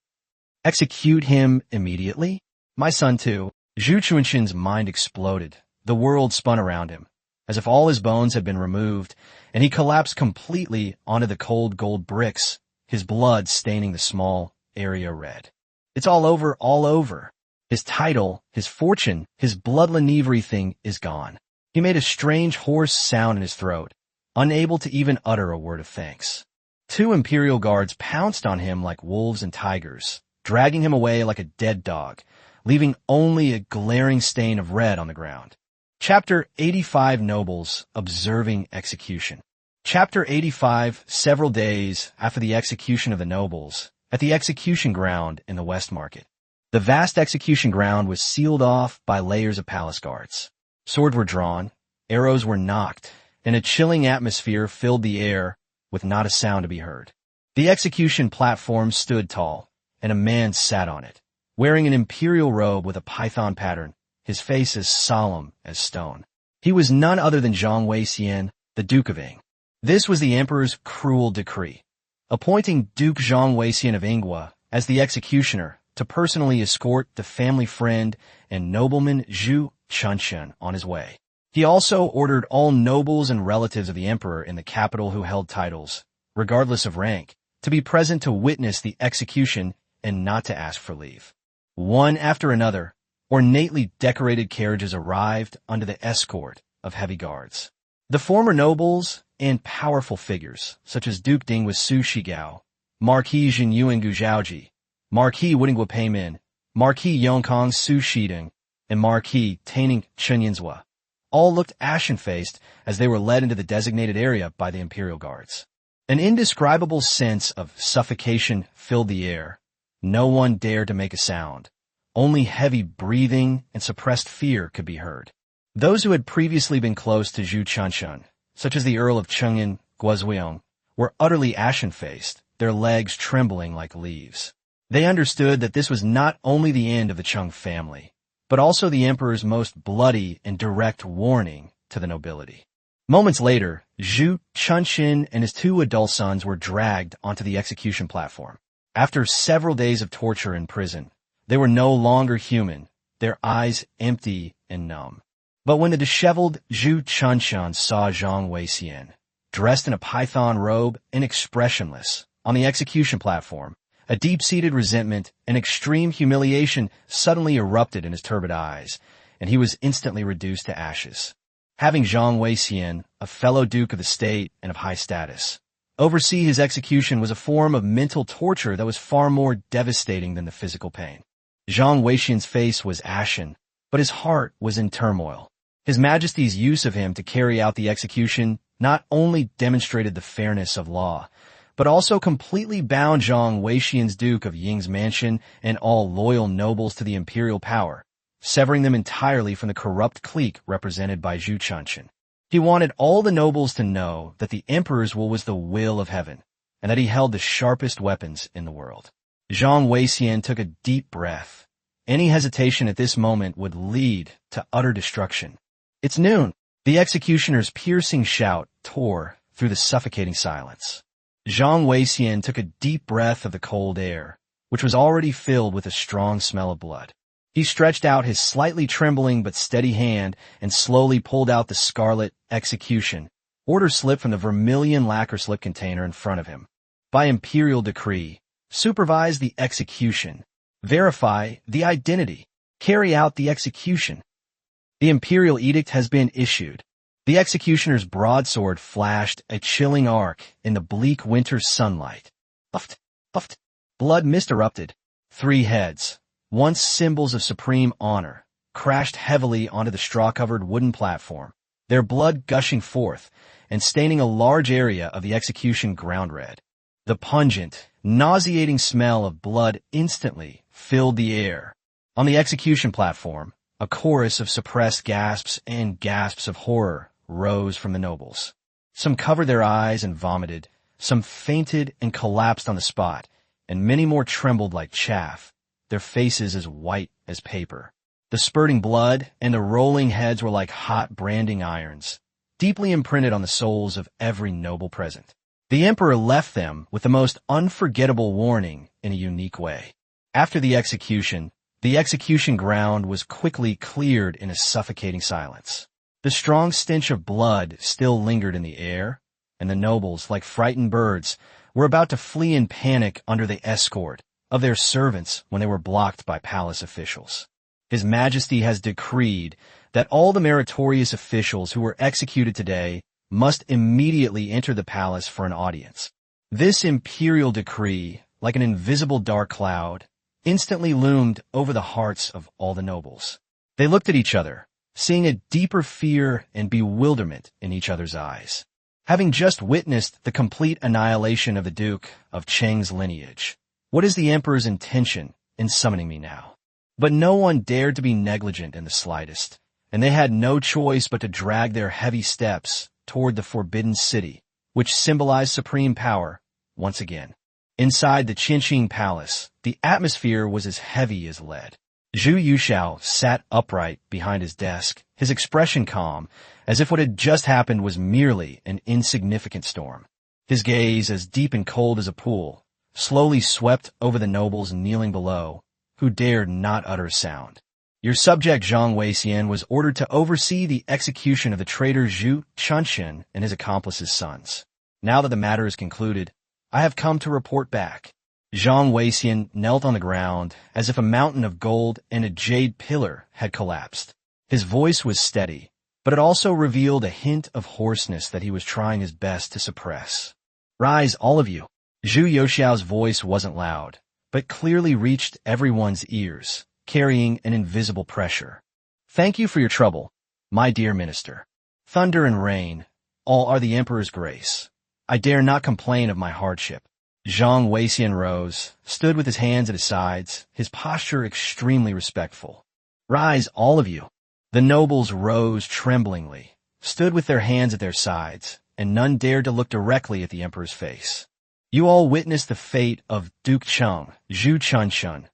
Execute him immediately? My son too. Zhu Chuanxin's mind exploded. The world spun around him, as if all his bones had been removed, and he collapsed completely onto the cold gold bricks, his blood staining the small area red. It's all over, all over. His title, his fortune, his bloodline, everything is gone. He made a strange hoarse sound in his throat, unable to even utter a word of thanks. 2 imperial guards pounced on him like wolves and tigers, dragging him away like a dead dog, leaving only a glaring stain of red on the ground. Chapter 85 Nobles Observing Execution. Chapter 85 Several days after the execution of the nobles, at the execution ground in the West Market. The vast execution ground was sealed off by layers of palace guards. Swords were drawn, arrows were nocked, and a chilling atmosphere filled the air with not a sound to be heard. The execution platform stood tall, and a man sat on it, wearing an imperial robe with a python pattern, his face as solemn as stone. He was none other than Zhang Weixian, the Duke of Ing. This was the emperor's cruel decree, appointing Duke Zhang Weixian of Ingwa as the executioner to personally escort the family friend and nobleman Zhu Chuanxin on his way. He also ordered all nobles and relatives of the emperor in the capital who held titles, regardless of rank, to be present to witness the execution and not to ask for leave. One after another, ornately decorated carriages arrived under the escort of heavy guards. The former nobles and powerful figures, such as Duke Dingwa Su Shigao, Marquis Jinyuan Gu Zhaoji, Marquis Wudingwa Peimin, Marquis Yongkong Su Shiding, and Marquis Taining Chunyanzhua, all looked ashen-faced as they were led into the designated area by the imperial guards. An indescribable sense of suffocation filled the air. No one dared to make a sound. Only heavy breathing and suppressed fear could be heard. Those who had previously been close to Zhu Chuanxin, such as the Earl of Chengyan Guozhuang, were utterly ashen-faced, their legs trembling like leaves. They understood that this was not only the end of the Cheng family, but also the emperor's most bloody and direct warning to the nobility. Moments later, Zhu Chuanxin and his 2 adult sons were dragged onto the execution platform. After several days of torture in prison, they were no longer human, their eyes empty and numb. But when the disheveled Zhu Chuanxin saw Zhang Weixian, dressed in a python robe and expressionless, on the execution platform, a deep-seated resentment and extreme humiliation suddenly erupted in his turbid eyes, and he was instantly reduced to ashes. Having Zhang Weixian, a fellow duke of the state and of high status, oversee his execution was a form of mental torture that was far more devastating than the physical pain. Zhang Weixian's face was ashen, but his heart was in turmoil. His Majesty's use of him to carry out the execution not only demonstrated the fairness of law, but also completely bound Zhang Weixian's Duke of Ying's mansion and all loyal nobles to the imperial power, severing them entirely from the corrupt clique represented by Zhu Chuanxin. He wanted all the nobles to know that the emperor's will was the will of heaven, and that he held the sharpest weapons in the world. Zhang Weixian took a deep breath. Any hesitation at this moment would lead to utter destruction. It's noon. The executioner's piercing shout tore through the suffocating silence. Zhang Weixian took a deep breath of the cold air, which was already filled with a strong smell of blood. He stretched out his slightly trembling but steady hand and slowly pulled out the scarlet execution order slip from the vermilion lacquer slip container in front of him. By imperial decree, supervise the execution, verify the identity, carry out the execution. The imperial edict has been issued. The executioner's broadsword flashed a chilling arc in the bleak winter sunlight. Puffed, puffed. Blood mist erupted. 3 heads, once symbols of supreme honor, crashed heavily onto the straw-covered wooden platform, their blood gushing forth and staining a large area of the execution ground red. The pungent, nauseating smell of blood instantly filled the air. On the execution platform, a chorus of suppressed gasps and gasps of horror rose from the nobles. Some covered their eyes and vomited, some fainted and collapsed on the spot, and many more trembled like chaff, their faces as white as paper. The spurting blood and the rolling heads were like hot branding irons, deeply imprinted on the souls of every noble present. The emperor left them with the most unforgettable warning in a unique way. After the execution, The execution ground was quickly cleared in a suffocating silence. The strong stench of blood still lingered in the air, and the nobles, like frightened birds, were about to flee in panic under the escort of their servants when they were blocked by palace officials. His Majesty has decreed that all the meritorious officials who were executed today must immediately enter the palace for an audience. This imperial decree, like an invisible dark cloud, instantly loomed over the hearts of all the nobles. They looked at each other, seeing a deeper fear and bewilderment in each other's eyes. Having just witnessed the complete annihilation of the Duke of Cheng's lineage, what is the Emperor's intention in summoning me now? But no one dared to be negligent in the slightest, and they had no choice but to drag their heavy steps toward the Forbidden City, which symbolized supreme power once again. Inside the Qinqing Palace, the atmosphere was as heavy as lead. Zhu Yuxiao sat upright behind his desk, his expression calm, as if what had just happened was merely an insignificant storm. His gaze, as deep and cold as a pool, slowly swept over the nobles kneeling below, who dared not utter a sound. Your subject Zhang Weixian was ordered to oversee the execution of the traitor Zhu Chunxin and his accomplices' sons. Now that the matter is concluded, I have come to report back. Zhang Weixian knelt on the ground as if a mountain of gold and a jade pillar had collapsed. His voice was steady, but it also revealed a hint of hoarseness that he was trying his best to suppress. Rise, all of you. Zhu Yuxiao's voice wasn't loud, but clearly reached everyone's ears, carrying an invisible pressure. Thank you for your trouble, my dear minister. Thunder and rain, all are the Emperor's grace. I dare not complain of my hardship. Zhang Weixian rose, stood with his hands at his sides, his posture extremely respectful. Rise, all of you. The nobles rose tremblingly, stood with their hands at their sides, and none dared to look directly at the Emperor's face. You all witnessed the fate of Duke Cheng, Zhu Chunxin.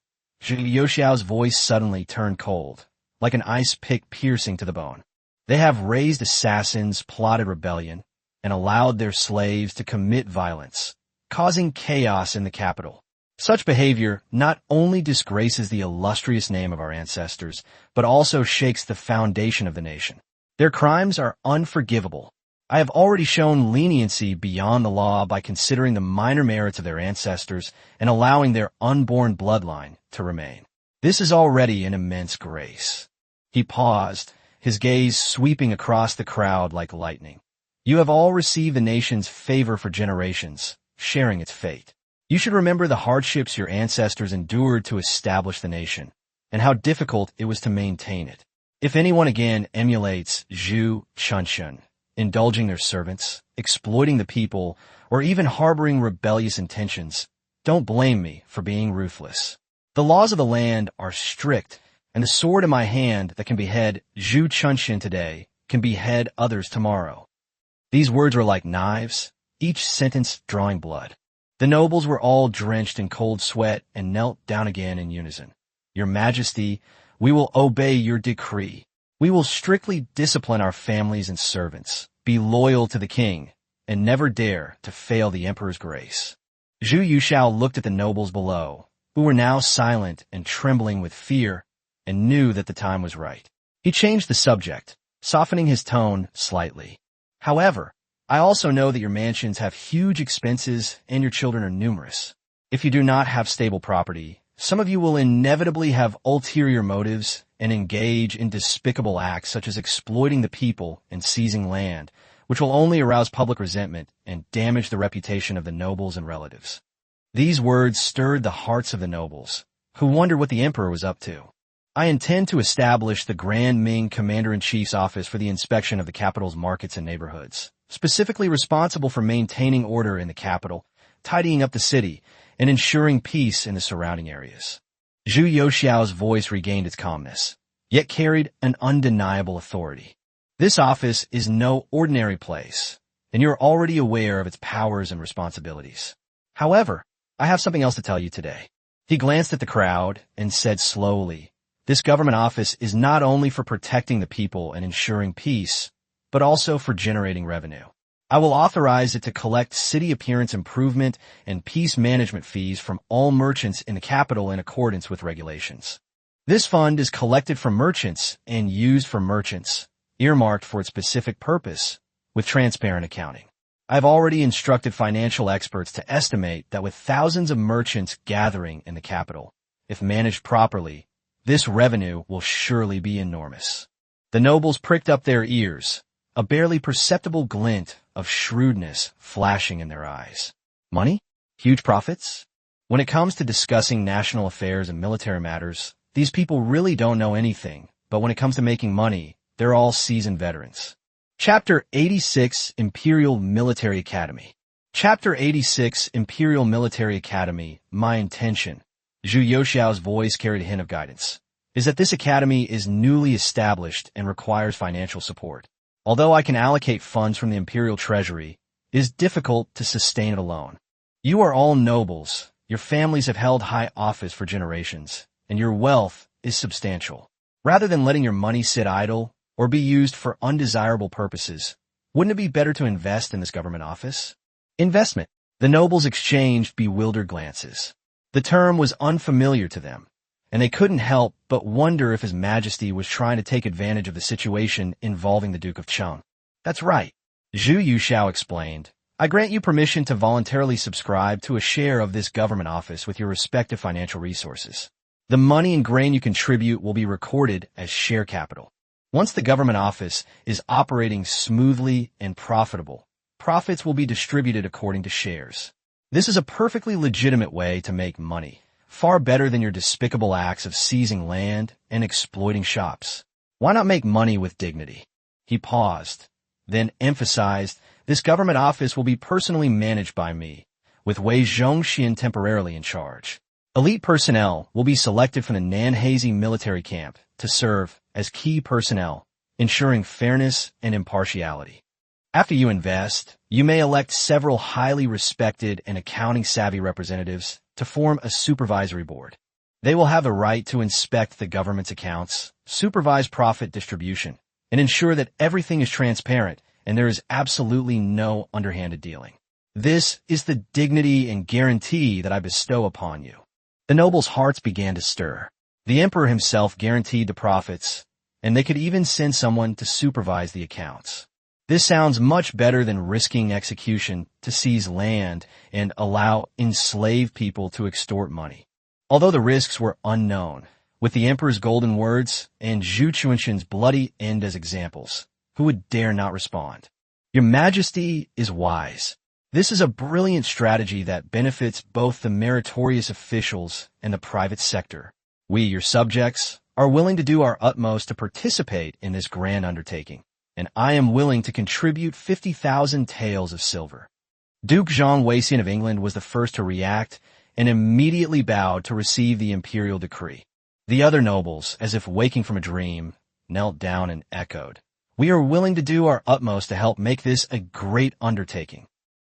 Zhu Yuxiao's voice suddenly turned cold, like an ice pick piercing to the bone. They have raised assassins, plotted rebellion, and allowed their slaves to commit violence, causing chaos in the capital. Such behavior not only disgraces the illustrious name of our ancestors, but also shakes the foundation of the nation. Their crimes are unforgivable. I have already shown leniency beyond the law by considering the minor merits of their ancestors and allowing their unborn bloodline to remain. This is already an immense grace. He paused, his gaze sweeping across the crowd like lightning. You have all received the nation's favor for generations, sharing its fate. You should remember the hardships your ancestors endured to establish the nation, and how difficult it was to maintain it. If anyone again emulates Zhu Chunxin, indulging their servants, exploiting the people, or even harboring rebellious intentions, don't blame me for being ruthless. The laws of the land are strict, and the sword in my hand that can behead Zhu Chunxin today can behead others tomorrow. These words were like knives, each sentence drawing blood. The nobles were all drenched in cold sweat and knelt down again in unison. Your Majesty, we will obey your decree. We will strictly discipline our families and servants, be loyal to the king, and never dare to fail the Emperor's grace. Zhu Yuxiao looked at the nobles below, who were now silent and trembling with fear, and knew that the time was right. He changed the subject, softening his tone slightly. However, I also know that your mansions have huge expenses and your children are numerous. If you do not have stable property, some of you will inevitably have ulterior motives and engage in despicable acts such as exploiting the people and seizing land, which will only arouse public resentment and damage the reputation of the nobles and relatives. These words stirred the hearts of the nobles, who wondered what the Emperor was up to. I intend to establish the Grand Ming Commander-in-Chief's office for the inspection of the capital's markets and neighborhoods, specifically responsible for maintaining order in the capital, tidying up the city, and ensuring peace in the surrounding areas. Zhu Yuxiao's voice regained its calmness, yet carried an undeniable authority. This office is no ordinary place, and you're already aware of its powers and responsibilities. However, I have something else to tell you today. He glanced at the crowd and said slowly, this government office is not only for protecting the people and ensuring peace, but also for generating revenue. I will authorize it to collect city appearance improvement and peace management fees from all merchants in the capital in accordance with regulations. This fund is collected from merchants and used for merchants, earmarked for its specific purpose, with transparent accounting. I've already instructed financial experts to estimate that with thousands of merchants gathering in the capital, if managed properly, this revenue will surely be enormous. The nobles pricked up their ears, a barely perceptible glint of shrewdness flashing in their eyes. Money? Huge profits? When it comes to discussing national affairs and military matters, these people really don't know anything, but when it comes to making money, they're all seasoned veterans. Chapter 86, Imperial Military Academy. Chapter 86, Imperial Military Academy, my intention, Zhu Youxiao's voice carried a hint of guidance, is that this academy is newly established and requires financial support. Although I can allocate funds from the Imperial Treasury, it is difficult to sustain it alone. You are all nobles, your families have held high office for generations, and your wealth is substantial. Rather than letting your money sit idle or be used for undesirable purposes, wouldn't it be better to invest in this government office? Investment. The nobles exchanged bewildered glances. The term was unfamiliar to them, and they couldn't help but wonder if His Majesty was trying to take advantage of the situation involving the Duke of Cheng. That's right, Zhu Youxiao explained. I grant you permission to voluntarily subscribe to a share of this government office with your respective financial resources. The money and grain you contribute will be recorded as share capital. Once the government office is operating smoothly and profitable, profits will be distributed according to shares. This is a perfectly legitimate way to make money, far better than your despicable acts of seizing land and exploiting shops. Why not make money with dignity? He paused, then emphasized, this government office will be personally managed by me, with Wei Zhongxian temporarily in charge. Elite personnel will be selected from the Nanhazi military camp to serve as key personnel, ensuring fairness and impartiality. After you invest, you may elect several highly respected and accounting-savvy representatives to form a supervisory board. They will have the right to inspect the government's accounts, supervise profit distribution, and ensure that everything is transparent and there is absolutely no underhanded dealing. This is the dignity and guarantee that I bestow upon you. The nobles' hearts began to stir. The emperor himself guaranteed the profits, and they could even send someone to supervise the accounts. This sounds much better than risking execution to seize land and allow enslaved people to extort money. Although the risks were unknown, with the emperor's golden words and Zhu Chunshan's bloody end as examples, who would dare not respond? Your Majesty is wise. This is a brilliant strategy that benefits both the meritorious officials and the private sector. We, your subjects, are willing to do our utmost to participate in this grand undertaking, and I am willing to contribute 50,000 taels of silver. Duke Zhang Weixian of England was the first to react and immediately bowed to receive the imperial decree. The other nobles, as if waking from a dream, knelt down and echoed, "We are willing to do our utmost to help make this a great undertaking."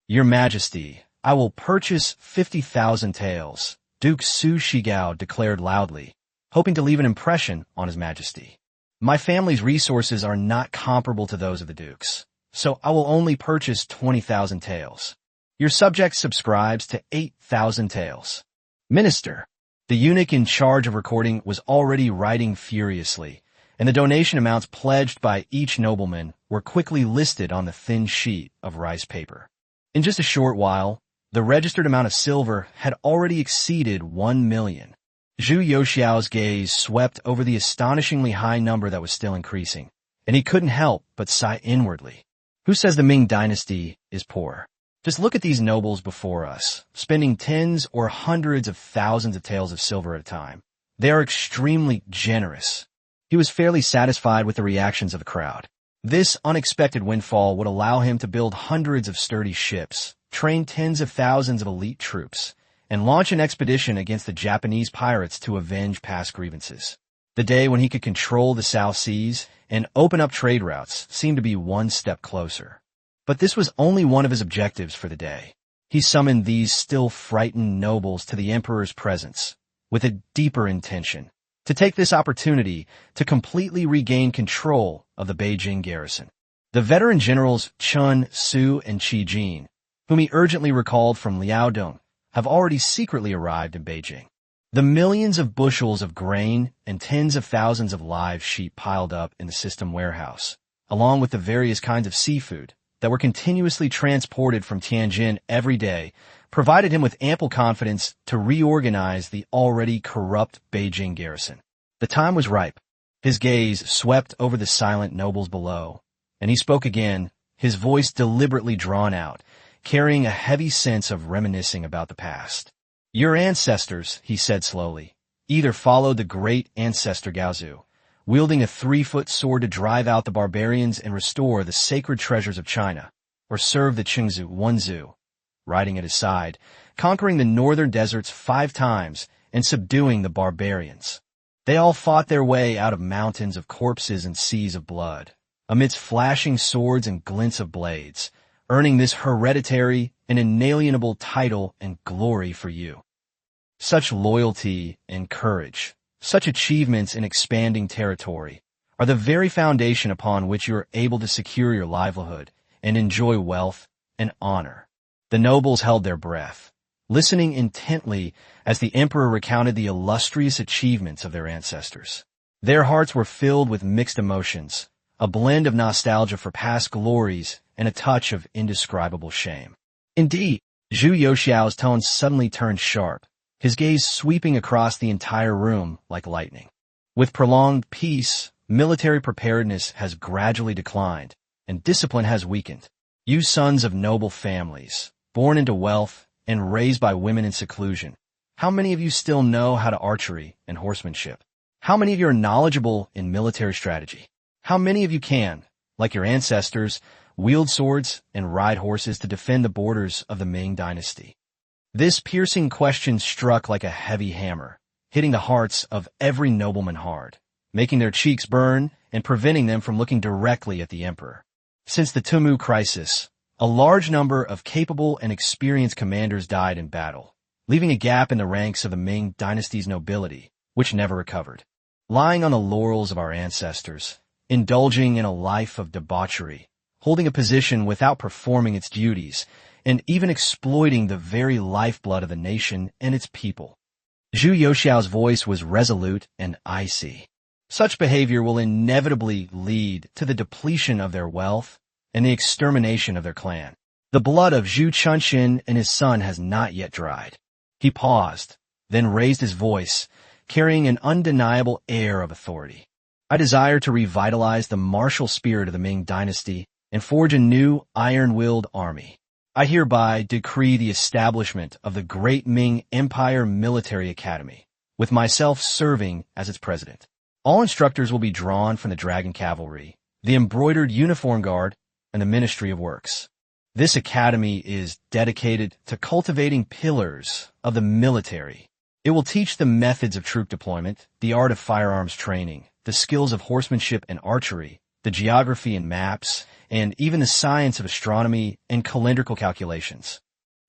Your Majesty, I will purchase 50,000 taels, Duke Su Shigao declared loudly, hoping to leave an impression on His Majesty. My family's resources are not comparable to those of the Dukes, so I will only purchase 20,000 taels. Your subject subscribes to 8,000 taels. Minister, the eunuch in charge of recording was already writing furiously, and the donation amounts pledged by each nobleman were quickly listed on the thin sheet of rice paper. In just a short while, the registered amount of silver had already exceeded 1 million. Zhu Youxiao's gaze swept over the astonishingly high number that was still increasing, and he couldn't help but sigh inwardly. Who says the Ming dynasty is poor? Just look at these nobles before us, spending tens or hundreds of thousands of taels of silver at a time. They are extremely generous. He was fairly satisfied with the reactions of the crowd. This unexpected windfall would allow him to build hundreds of sturdy ships, train tens of thousands of elite troops, and launch an expedition against the Japanese pirates to avenge past grievances. The day when he could control the South Seas and open up trade routes seemed to be one step closer. But this was only one of his objectives for the day. He summoned these still frightened nobles to the emperor's presence with a deeper intention, to take this opportunity to completely regain control of the Beijing garrison. The veteran generals Chun, Su, and Qi Jin, whom he urgently recalled from Liaodong, have already secretly arrived in Beijing. The millions of bushels of grain and tens of thousands of live sheep piled up in the system warehouse, along with the various kinds of seafood that were continuously transported from Tianjin every day, provided him with ample confidence to reorganize the already corrupt Beijing garrison. The time was ripe. His gaze swept over the silent nobles below, and he spoke again, his voice deliberately drawn out, carrying a heavy sense of reminiscing about the past. Your ancestors, he said slowly, either followed the great ancestor Gaozu, wielding a 3-foot sword to drive out the barbarians and restore the sacred treasures of China, or served the Qingzu Wenzu, riding at his side, conquering the northern deserts 5 times and subduing the barbarians. They all fought their way out of mountains of corpses and seas of blood, amidst flashing swords and glints of blades, earning this hereditary and inalienable title and glory for you. Such loyalty and courage, such achievements in expanding territory, are the very foundation upon which you are able to secure your livelihood and enjoy wealth and honor. The nobles held their breath, listening intently as the emperor recounted the illustrious achievements of their ancestors. Their hearts were filled with mixed emotions, a blend of nostalgia for past glories and a touch of indescribable shame. Indeed, Zhu Youxiao's tone suddenly turned sharp, his gaze sweeping across the entire room like lightning. With prolonged peace, military preparedness has gradually declined, and discipline has weakened. You sons of noble families, born into wealth and raised by women in seclusion, how many of you still know how to archery and horsemanship? How many of you are knowledgeable in military strategy? How many of you can, like your ancestors, wield swords and ride horses to defend the borders of the Ming dynasty? This piercing question struck like a heavy hammer, hitting the hearts of every nobleman hard, making their cheeks burn and preventing them from looking directly at the emperor. Since the Tumu crisis, a large number of capable and experienced commanders died in battle, leaving a gap in the ranks of the Ming dynasty's nobility, which never recovered. Lying on the laurels of our ancestors, indulging in a life of debauchery, holding a position without performing its duties, and even exploiting the very lifeblood of the nation and its people. Zhu Youxiao's voice was resolute and icy. Such behavior will inevitably lead to the depletion of their wealth and the extermination of their clan. The blood of Zhu Chunxin and his son has not yet dried. He paused, then raised his voice, carrying an undeniable air of authority. I desire to revitalize the martial spirit of the Ming dynasty and forge a new iron-willed army. I hereby decree the establishment of the Great Ming Empire Military Academy, with myself serving as its president. All instructors will be drawn from the Dragon Cavalry, the Embroidered Uniform Guard, and the Ministry of Works. This academy is dedicated to cultivating pillars of the military. It will teach the methods of troop deployment, the art of firearms training, the skills of horsemanship and archery, the geography and maps, and even the science of astronomy and calendrical calculations.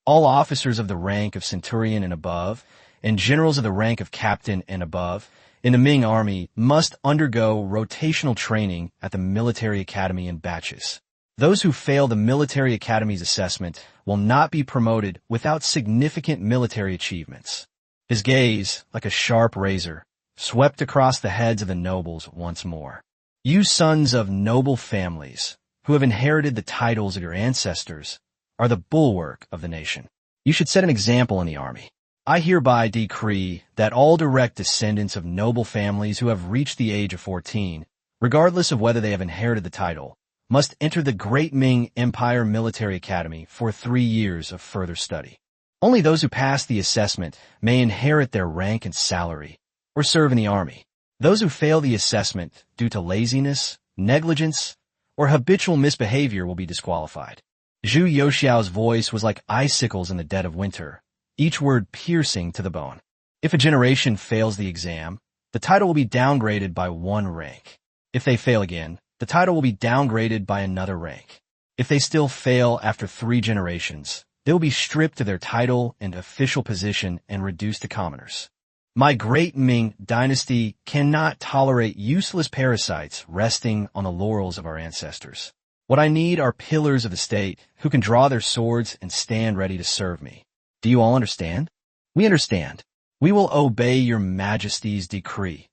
All officers of the rank of centurion and above, and generals of the rank of captain and above, in the Ming army must undergo rotational training at the military academy in batches. Those who fail the military academy's assessment will not be promoted without significant military achievements. His gaze, like a sharp razor, swept across the heads of the nobles once more. You sons of noble families, who have inherited the titles of your ancestors, are the bulwark of the nation. You should set an example in the army. I hereby decree that all direct descendants of noble families who have reached the age of 14, regardless of whether they have inherited the title, must enter the Great Ming Empire Military Academy for 3 years of further study. Only those who pass the assessment may inherit their rank and salary, or serve in the army. Those who fail the assessment due to laziness, negligence, or habitual misbehavior will be disqualified. Zhu Youxiao's voice was like icicles in the dead of winter, each word piercing to the bone. If a generation fails the exam, the title will be downgraded by 1 rank. If they fail again, the title will be downgraded by another rank. If they still fail after 3 generations, they will be stripped of their title and official position and reduced to commoners. My Great Ming dynasty cannot tolerate useless parasites resting on the laurels of our ancestors. What I need are pillars of the state who can draw their swords and stand ready to serve me. Do you all understand? We understand. "We will obey your majesty's decree."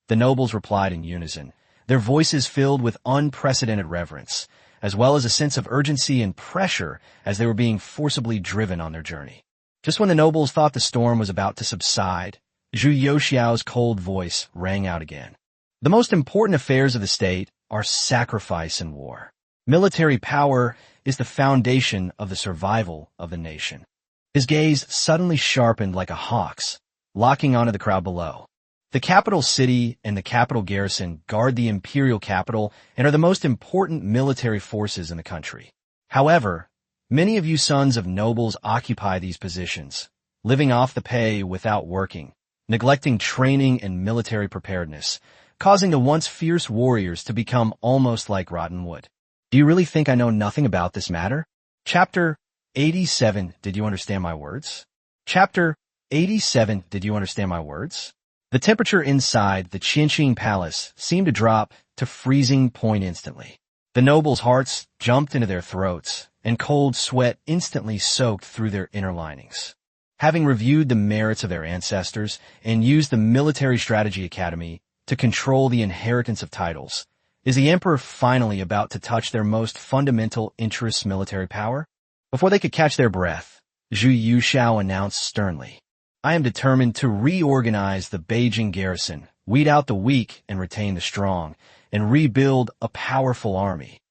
The nobles replied in unison, their voices filled with unprecedented reverence, as well as a sense of urgency and pressure as they were being forcibly driven on their journey. Just when the nobles thought the storm was about to subside, Zhu Youxiao's cold voice rang out again. "The most important affairs of the state are sacrifice and war. Military power is the foundation of the survival of the nation." His gaze suddenly sharpened like a hawk's, locking onto the crowd below. The capital city and the capital garrison guard the imperial capital and are the most important military forces in the country. However, many of you sons of nobles occupy these positions, living off the pay without working, neglecting training and military preparedness, causing the once fierce warriors to become almost like rotten wood. Do you really think I know nothing about this matter? Chapter 87. Did you understand my words? Chapter 87. Did you understand my words? The temperature inside the Qianxing Palace seemed to drop to freezing point instantly. The nobles' hearts jumped into their throats, and cold sweat instantly soaked through their inner linings. Having reviewed the merits of their ancestors and used the Military Strategy Academy to control the inheritance of titles, is the emperor finally about to touch their most fundamental interests' military power? Before they could catch their breath, Zhu Youxiao announced sternly, "I am determined to reorganize the Beijing garrison, weed out the weak and retain the strong, and rebuild a powerful army."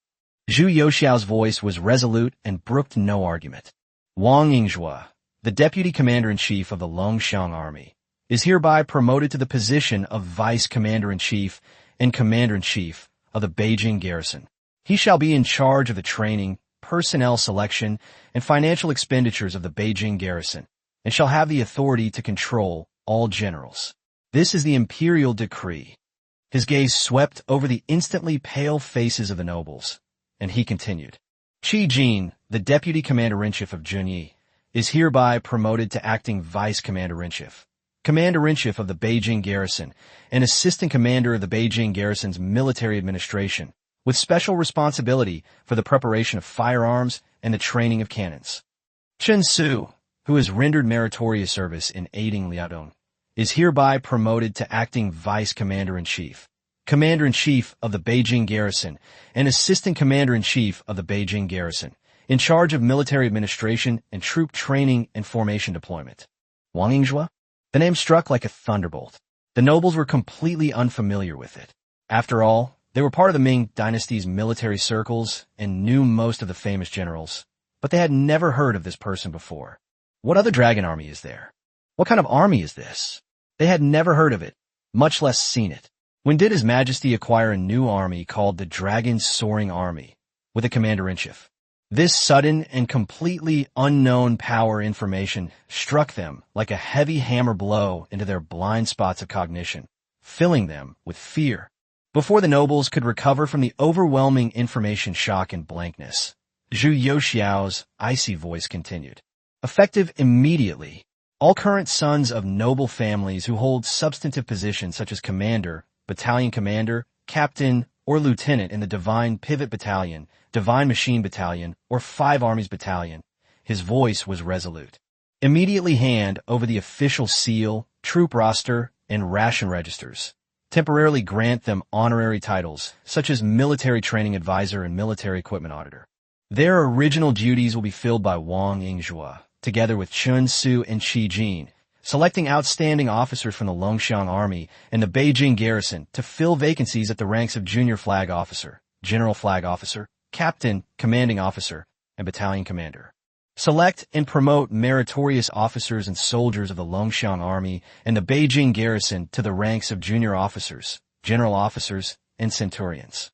Zhu Youxiao's voice was resolute and brooked no argument. "Wang Yingzhua, the deputy commander-in-chief of the Longxiang army, is hereby promoted to the position of vice commander-in-chief and commander-in-chief of the Beijing garrison. He shall be in charge of the training, personnel selection, and financial expenditures of the Beijing garrison, and shall have the authority to control all generals. This is the imperial decree." His gaze swept over the instantly pale faces of the nobles, and he continued, "Qi Jin, the deputy commander-in-chief of Junyi, is hereby promoted to acting vice commander-in-chief, commander-in-chief of the Beijing garrison, and assistant commander of the Beijing garrison's military administration, with special responsibility for the preparation of firearms and the training of cannons. Chen Su, who has rendered meritorious service in aiding Liaodong, is hereby promoted to acting vice commander-in-chief, commander-in-chief of the Beijing garrison, and assistant commander-in-chief of the Beijing garrison, in charge of military administration and troop training and formation deployment." Wang Yingzhua? The name struck like a thunderbolt. The nobles were completely unfamiliar with it. After all, they were part of the Ming dynasty's military circles and knew most of the famous generals, but they had never heard of this person before. What other dragon army is there? What kind of army is this? They had never heard of it, much less seen it. When did His Majesty acquire a new army called the Dragon Soaring Army, with a commander-in-chief? This sudden and completely unknown power information struck them like a heavy hammer blow into their blind spots of cognition, filling them with fear. Before the nobles could recover from the overwhelming information shock and blankness, Zhu Youxiao's icy voice continued. "Effective immediately, all current sons of noble families who hold substantive positions such as commander, battalion commander, captain, or lieutenant in the Divine Pivot Battalion, Divine Machine Battalion, or Five Armies Battalion," his voice was resolute, "immediately hand over the official seal, troop roster, and ration registers. Temporarily grant them honorary titles, such as Military Training Advisor and Military Equipment Auditor. Their original duties will be filled by Wang Yingzhua, together with Chen Su and Qi Jin, selecting outstanding officers from the Longxiang Army and the Beijing garrison to fill vacancies at the ranks of Junior Flag Officer, General Flag Officer, Captain, Commanding Officer, and Battalion Commander. Select and promote meritorious officers and soldiers of the Longxiang Army and the Beijing garrison to the ranks of junior officers, general officers, and centurions."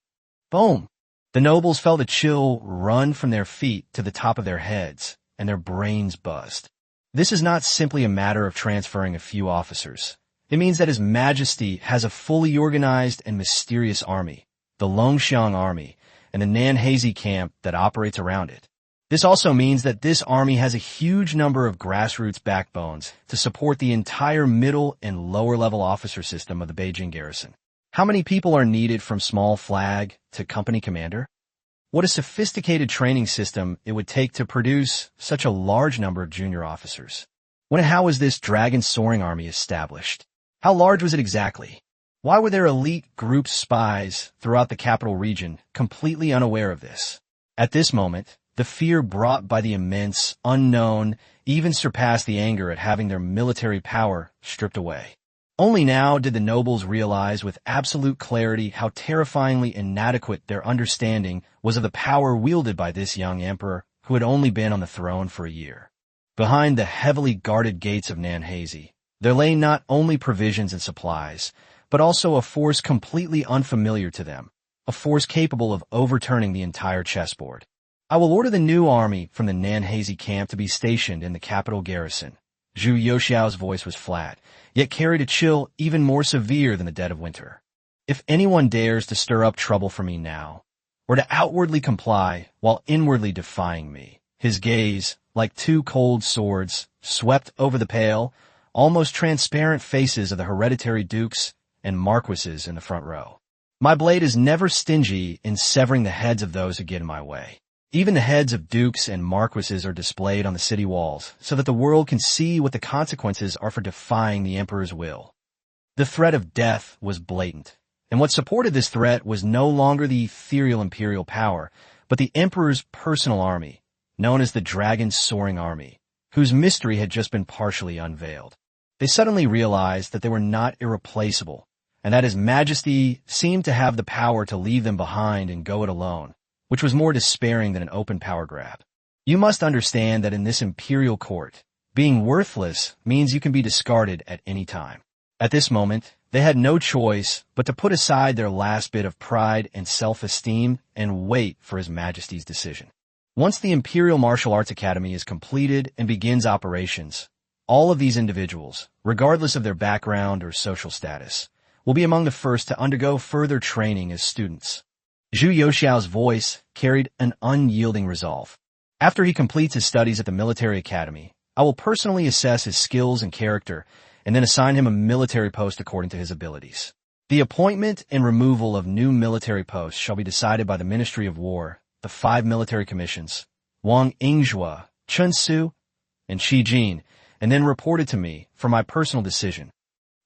Boom! The nobles felt a chill run from their feet to the top of their heads, and their brains buzzed. This is not simply a matter of transferring a few officers. It means that His Majesty has a fully organized and mysterious army, the Longxiang Army, and the Nanhazi camp that operates around it. This also means that this army has a huge number of grassroots backbones to support the entire middle and lower-level officer system of the Beijing garrison. How many people are needed from small flag to company commander? What a sophisticated training system it would take to produce such a large number of junior officers. When and how was this dragon soaring army established? How large was it exactly? Why were there elite group spies throughout the capital region completely unaware of this? At this moment, the fear brought by the immense, unknown, even surpassed the anger at having their military power stripped away. Only now did the nobles realize with absolute clarity how terrifyingly inadequate their understanding was of the power wielded by this young emperor who had only been on the throne for a year. Behind the heavily guarded gates of Nanhazi, there lay not only provisions and supplies, but also a force completely unfamiliar to them, a force capable of overturning the entire chessboard. I will order the new army from the Nanhazi camp to be stationed in the capital garrison. Zhu Youxiao's voice was flat, yet carried a chill even more severe than the dead of winter. If anyone dares to stir up trouble for me now, or to outwardly comply while inwardly defying me, his gaze, like two cold swords, swept over the pale, almost transparent faces of the hereditary dukes and marquises in the front row. My blade is never stingy in severing the heads of those who get in my way. Even the heads of dukes and marquises are displayed on the city walls, so that the world can see what the consequences are for defying the emperor's will. The threat of death was blatant, and what supported this threat was no longer the ethereal imperial power, but the emperor's personal army, known as the Dragon Soaring Army, whose mystery had just been partially unveiled. They suddenly realized that they were not irreplaceable, and that His Majesty seemed to have the power to leave them behind and go it alone, which was more despairing than an open power grab. You must understand that in this imperial court, being worthless means you can be discarded at any time. At this moment, they had no choice but to put aside their last bit of pride and self-esteem and wait for His Majesty's decision. Once the Imperial Martial Arts Academy is completed and begins operations, all of these individuals, regardless of their background or social status, will be among the first to undergo further training as students. Zhu Youxiao's voice carried an unyielding resolve. After he completes his studies at the military academy, I will personally assess his skills and character and then assign him a military post according to his abilities. The appointment and removal of new military posts shall be decided by the Ministry of War, the 5 military commissions, Wang Yingzhua, Chen Su, and Qi Jin, and then reported to me for my personal decision.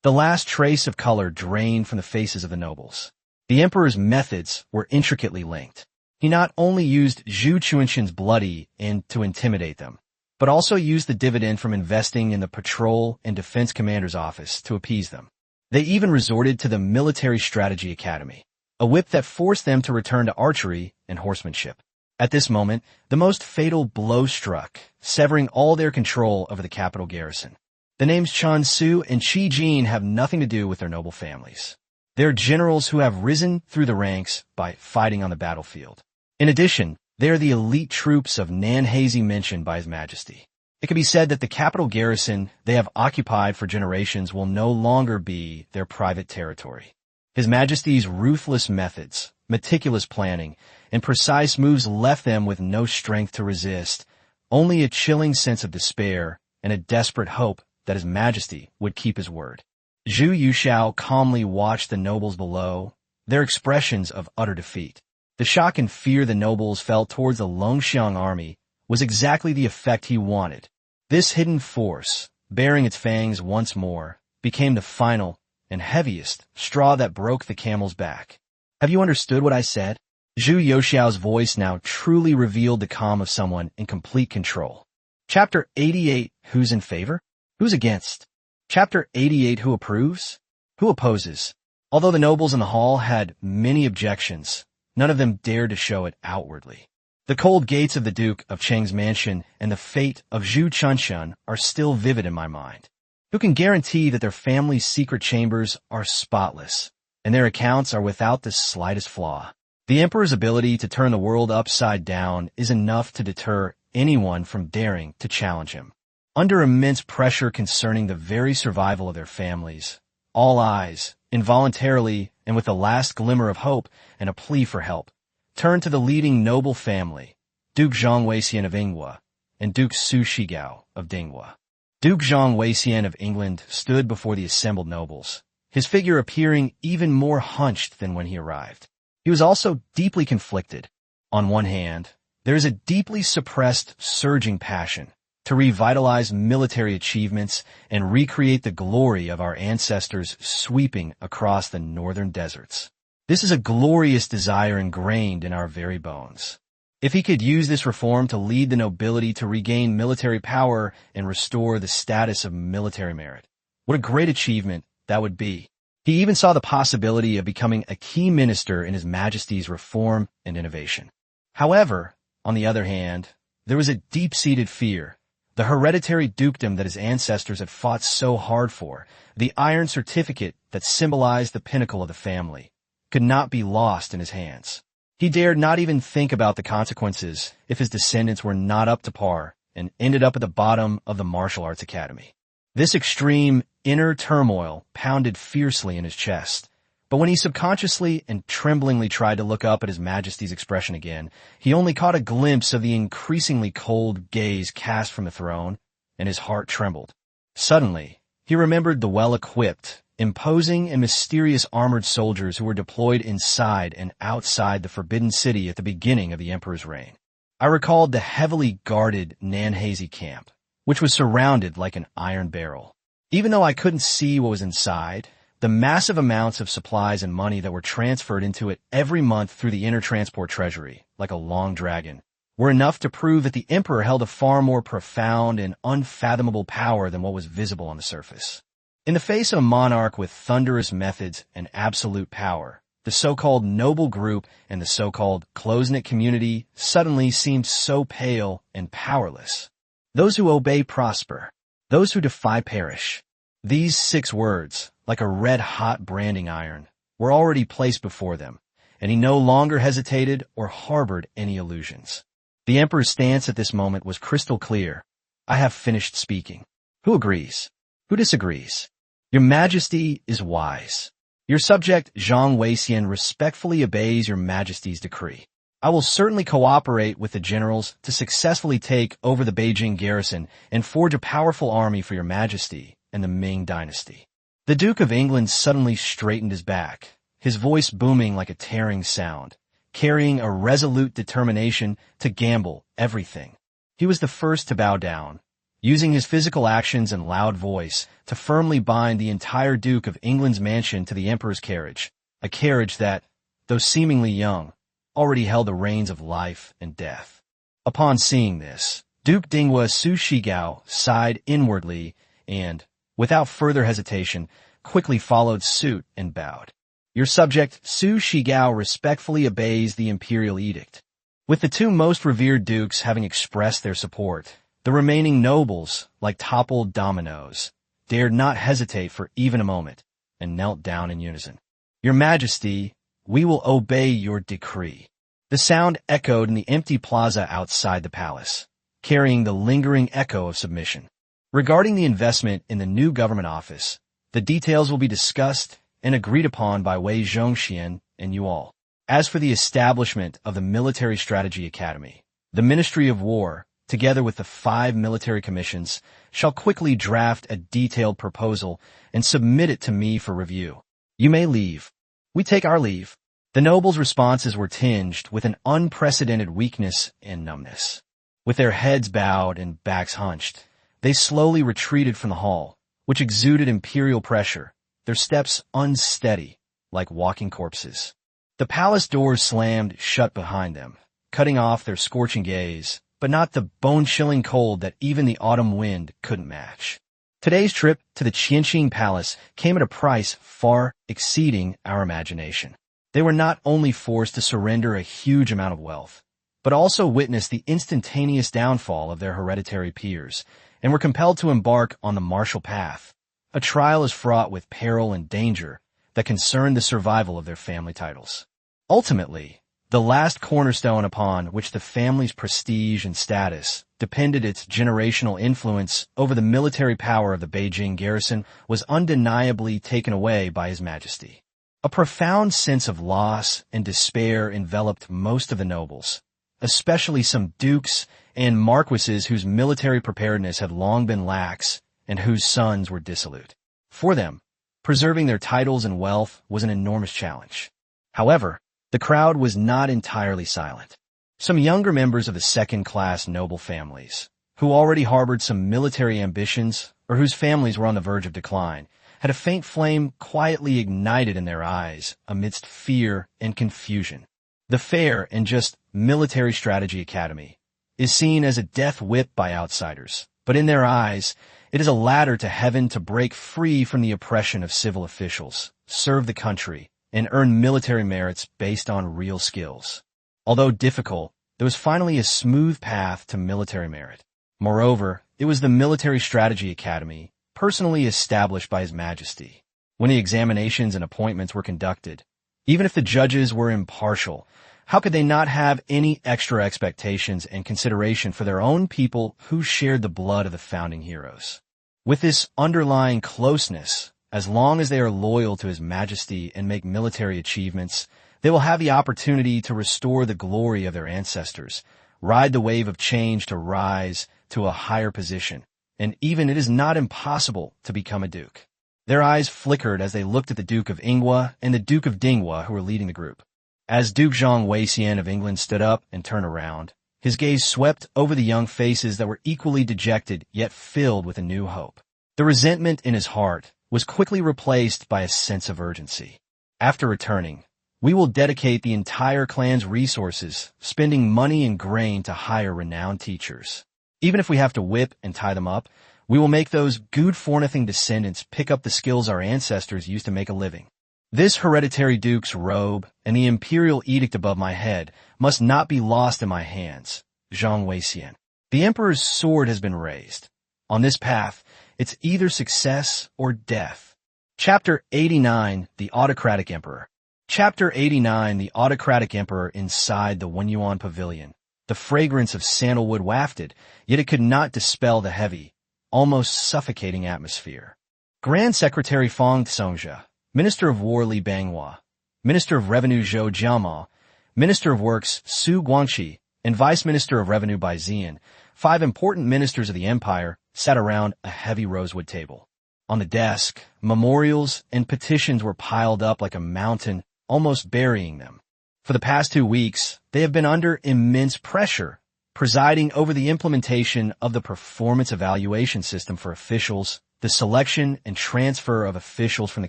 The last trace of color drained from the faces of the nobles. The emperor's methods were intricately linked. He not only used Zhu Quanxin's bloody and to intimidate them, but also used the dividend from investing in the patrol and defense commander's office to appease them. They even resorted to the Military Strategy Academy, a whip that forced them to return to archery and horsemanship. At this moment, the most fatal blow struck, severing all their control over the capital garrison. The names Chen Su and Qi Jin have nothing to do with their noble families. They're generals who have risen through the ranks by fighting on the battlefield. In addition, they are the elite troops of Nanhazi mentioned by His Majesty. It can be said that the capital garrison they have occupied for generations will no longer be their private territory. His Majesty's ruthless methods, meticulous planning, and precise moves left them with no strength to resist, only a chilling sense of despair and a desperate hope that His Majesty would keep his word. Zhu Youxiao calmly watched the nobles below, their expressions of utter defeat. The shock and fear the nobles felt towards the Longxiang army was exactly the effect he wanted. This hidden force, baring its fangs once more, became the final and heaviest straw that broke the camel's back. Have you understood what I said? Zhu Youxiao's voice now truly revealed the calm of someone in complete control. Chapter 88, Who's in favor? Who's against? Chapter 88, Who approves? Who opposes? Although the nobles in the hall had many objections, none of them dared to show it outwardly. The cold gates of the Duke of Cheng's mansion and the fate of Zhu Quanxin are still vivid in my mind. Who can guarantee that their family's secret chambers are spotless, and their accounts are without the slightest flaw? The emperor's ability to turn the world upside down is enough to deter anyone from daring to challenge him. Under immense pressure concerning the very survival of their families, all eyes, involuntarily and with the last glimmer of hope and a plea for help, turned to the leading noble family, Duke Zhang Weixian of Yinghua and Duke Su Shigao of Dinghua. Duke Zhang Weixian of England stood before the assembled nobles, his figure appearing even more hunched than when he arrived. He was also deeply conflicted. On one hand, there is a deeply suppressed, surging passion, to revitalize military achievements and recreate the glory of our ancestors sweeping across the northern deserts. This is a glorious desire ingrained in our very bones. If he could use this reform to lead the nobility to regain military power and restore the status of military merit, what a great achievement that would be. He even saw the possibility of becoming a key minister in His Majesty's reform and innovation. However, on the other hand, there was a deep-seated fear. The hereditary dukedom that his ancestors had fought so hard for, the iron certificate that symbolized the pinnacle of the family, could not be lost in his hands. He dared not even think about the consequences if his descendants were not up to par and ended up at the bottom of the martial arts academy. This extreme inner turmoil pounded fiercely in his chest, but when he subconsciously and tremblingly tried to look up at His Majesty's expression again, he only caught a glimpse of the increasingly cold gaze cast from the throne, and his heart trembled. Suddenly, he remembered the well-equipped, imposing and mysterious armored soldiers who were deployed inside and outside the Forbidden City at the beginning of the Emperor's reign. I recalled the heavily guarded Nanhazi camp, which was surrounded like an iron barrel. Even though I couldn't see what was inside, the massive amounts of supplies and money that were transferred into it every month through the inner transport treasury, like a long dragon, were enough to prove that the emperor held a far more profound and unfathomable power than what was visible on the surface. In the face of a monarch with thunderous methods and absolute power, the so-called noble group and the so-called close-knit community suddenly seemed so pale and powerless. Those who obey prosper. Those who defy perish. These 6 words, like a red-hot branding iron, were already placed before them, and he no longer hesitated or harbored any illusions. The emperor's stance at this moment was crystal clear. I have finished speaking. Who agrees? Who disagrees? Your Majesty is wise. Your subject, Zhang Weixian, respectfully obeys Your Majesty's decree. I will certainly cooperate with the generals to successfully take over the Beijing garrison and forge a powerful army for Your Majesty and the Ming dynasty. The Duke of England suddenly straightened his back, his voice booming like a tearing sound, carrying a resolute determination to gamble everything. He was the first to bow down, using his physical actions and loud voice to firmly bind the entire Duke of England's mansion to the Emperor's carriage, a carriage that, though seemingly young, already held the reins of life and death. Upon seeing this, Duke Dinghua Su Shigao sighed inwardly and, without further hesitation, quickly followed suit and bowed. Your subject, Su Shigao, respectfully obeys the imperial edict. With the 2 most revered dukes having expressed their support, the remaining nobles, like toppled dominoes, dared not hesitate for even a moment, and knelt down in unison. Your Majesty, we will obey your decree. The sound echoed in the empty plaza outside the palace, carrying the lingering echo of submission. Regarding the investment in the new government office, the details will be discussed and agreed upon by Wei Zhongxian and you all. As for the establishment of the Military Strategy Academy, the Ministry of War, together with the 5 military commissions, shall quickly draft a detailed proposal and submit it to me for review. You may leave. We take our leave. The nobles' responses were tinged with an unprecedented weakness and numbness. With their heads bowed and backs hunched, they slowly retreated from the hall, which exuded imperial pressure, their steps unsteady, like walking corpses. The palace doors slammed shut behind them, cutting off their scorching gaze, but not the bone-chilling cold that even the autumn wind couldn't match. Today's trip to the Qianqing Palace came at a price far exceeding our imagination. They were not only forced to surrender a huge amount of wealth, but also witnessed the instantaneous downfall of their hereditary peers, and were compelled to embark on the martial path, a trial as fraught with peril and danger that concerned the survival of their family titles. Ultimately, the last cornerstone upon which the family's prestige and status depended, its generational influence over the military power of the Beijing garrison, was undeniably taken away by His Majesty. A profound sense of loss and despair enveloped most of the nobles, especially some dukes and marquises whose military preparedness had long been lax and whose sons were dissolute. For them, preserving their titles and wealth was an enormous challenge. However, the crowd was not entirely silent. Some younger members of the second-class noble families, who already harbored some military ambitions or whose families were on the verge of decline, had a faint flame quietly ignited in their eyes amidst fear and confusion. The fair and just Military Strategy Academy is seen as a death whip by outsiders, but in their eyes, it is a ladder to heaven to break free from the oppression of civil officials, serve the country, and earn military merits based on real skills. Although difficult, there was finally a smooth path to military merit. Moreover, it was the Military Strategy Academy, personally established by His Majesty. When the examinations and appointments were conducted, even if the judges were impartial, how could they not have any extra expectations and consideration for their own people who shared the blood of the founding heroes? With this underlying closeness, as long as they are loyal to His Majesty and make military achievements, they will have the opportunity to restore the glory of their ancestors, ride the wave of change to rise to a higher position, and even it is not impossible to become a duke. Their eyes flickered as they looked at the Duke of Ingwa and the Duke of Dingwa who were leading the group. As Duke Zhang Weixian of England stood up and turned around, his gaze swept over the young faces that were equally dejected yet filled with a new hope. The resentment in his heart was quickly replaced by a sense of urgency. After returning, we will dedicate the entire clan's resources, spending money and grain to hire renowned teachers. Even if we have to whip and tie them up, we will make those good-for-nothing descendants pick up the skills our ancestors used to make a living. This hereditary duke's robe and the imperial edict above my head must not be lost in my hands. Zhang Weixian. The emperor's sword has been raised. On this path, it's either success or death. Chapter 89, The Autocratic Emperor. Chapter 89, The Autocratic Emperor inside the Wenyuan Pavilion. The fragrance of sandalwood wafted, yet it could not dispel the heavy, almost suffocating atmosphere. Grand Secretary Fang Tsongjia, Minister of War Li Banghua, Minister of Revenue Zhou Jiama, Minister of Works Su Guangqi, and Vice Minister of Revenue Bai Ziyan, 5 important ministers of the empire, sat around a heavy rosewood table. On the desk, memorials and petitions were piled up like a mountain, almost burying them. For the past 2 weeks, they have been under immense pressure, presiding over the implementation of the performance evaluation system for officials, the selection and transfer of officials from the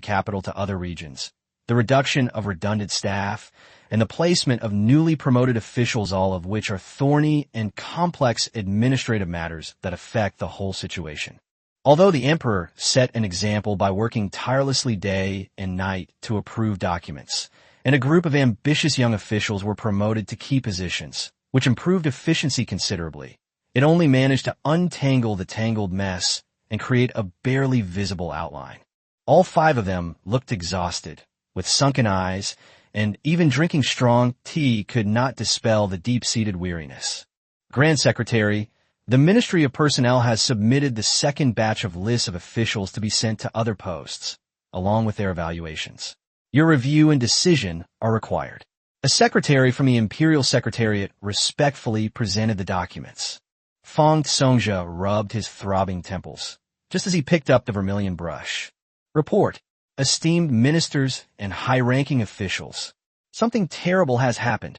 capital to other regions, the reduction of redundant staff, and the placement of newly promoted officials, all of which are thorny and complex administrative matters that affect the whole situation. Although the emperor set an example by working tirelessly day and night to approve documents, and a group of ambitious young officials were promoted to key positions, which improved efficiency considerably, it only managed to untangle the tangled mess and create a barely visible outline. All 5 of them looked exhausted, with sunken eyes, and even drinking strong tea could not dispel the deep-seated weariness. Grand Secretary, the Ministry of Personnel has submitted the second batch of lists of officials to be sent to other posts, along with their evaluations. Your review and decision are required. A secretary from the Imperial Secretariat respectfully presented the documents. Fang Tsongjia rubbed his throbbing temples, just as he picked up the vermilion brush. Report, esteemed ministers and high-ranking officials. Something terrible has happened.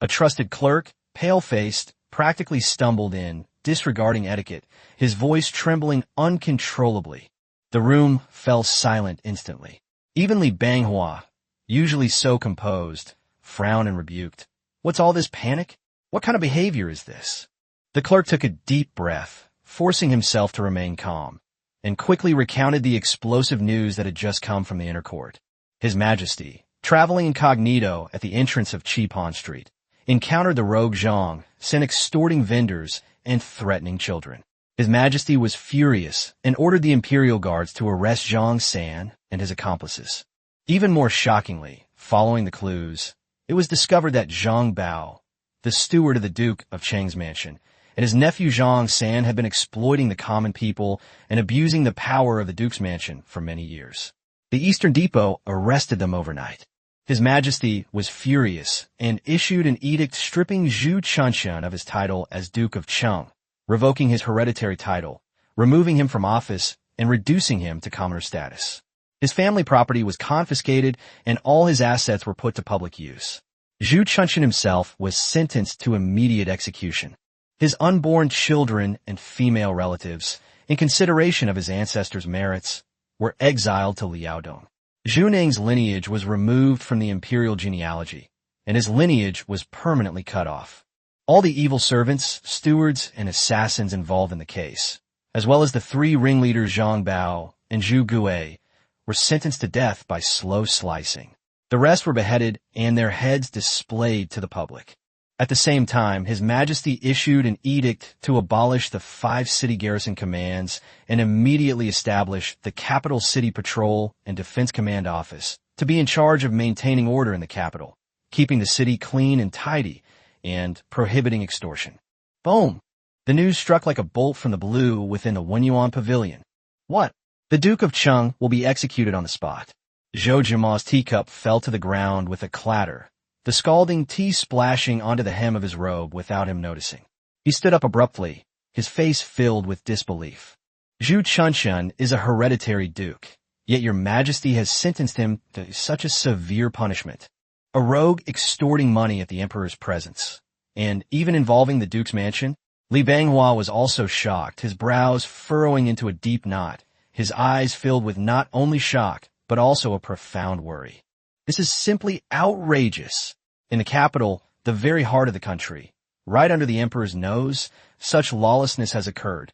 A trusted clerk, pale-faced, practically stumbled in, disregarding etiquette, his voice trembling uncontrollably. The room fell silent instantly. Even Li Banghua, usually so composed, frowned and rebuked. What's all this panic? What kind of behavior is this? The clerk took a deep breath, forcing himself to remain calm, and quickly recounted the explosive news that had just come from the inner court. His Majesty, traveling incognito at the entrance of Qipon Street, encountered the rogue Zhang, sent extorting vendors and threatening children. His Majesty was furious and ordered the Imperial Guards to arrest Zhang San and his accomplices. Even more shockingly, following the clues, it was discovered that Zhang Bao, the steward of the Duke of Cheng's mansion, and his nephew Zhang San had been exploiting the common people and abusing the power of the Duke's mansion for many years. The Eastern Depot arrested them overnight. His Majesty was furious and issued an edict stripping Zhu Chunxian of his title as Duke of Cheng, revoking his hereditary title, removing him from office, and reducing him to commoner status. His family property was confiscated and all his assets were put to public use. Zhu Chunxian himself was sentenced to immediate execution. His unborn children and female relatives, in consideration of his ancestors' merits, were exiled to Liaodong. Zhu Neng's lineage was removed from the imperial genealogy, and his lineage was permanently cut off. All the evil servants, stewards, and assassins involved in the case, as well as the three ringleaders Zhang Bao and Zhu Gui, were sentenced to death by slow slicing. The rest were beheaded and their heads displayed to the public. At the same time, His Majesty issued an edict to abolish the 5 city garrison commands and immediately establish the Capital City Patrol and Defense Command Office to be in charge of maintaining order in the capital, keeping the city clean and tidy, and prohibiting extortion. Boom! The news struck like a bolt from the blue within the Wenyuan Pavilion. What? The Duke of Cheng will be executed on the spot. Zhou Jimao's teacup fell to the ground with a clatter, the scalding tea splashing onto the hem of his robe without him noticing. He stood up abruptly, his face filled with disbelief. Zhu Chunshun is a hereditary duke, yet your majesty has sentenced him to such a severe punishment. A rogue extorting money at the emperor's presence, and even involving the duke's mansion? Li Banghua was also shocked, his brows furrowing into a deep knot, his eyes filled with not only shock, but also a profound worry. This is simply outrageous. In the capital, the very heart of the country, right under the emperor's nose, such lawlessness has occurred.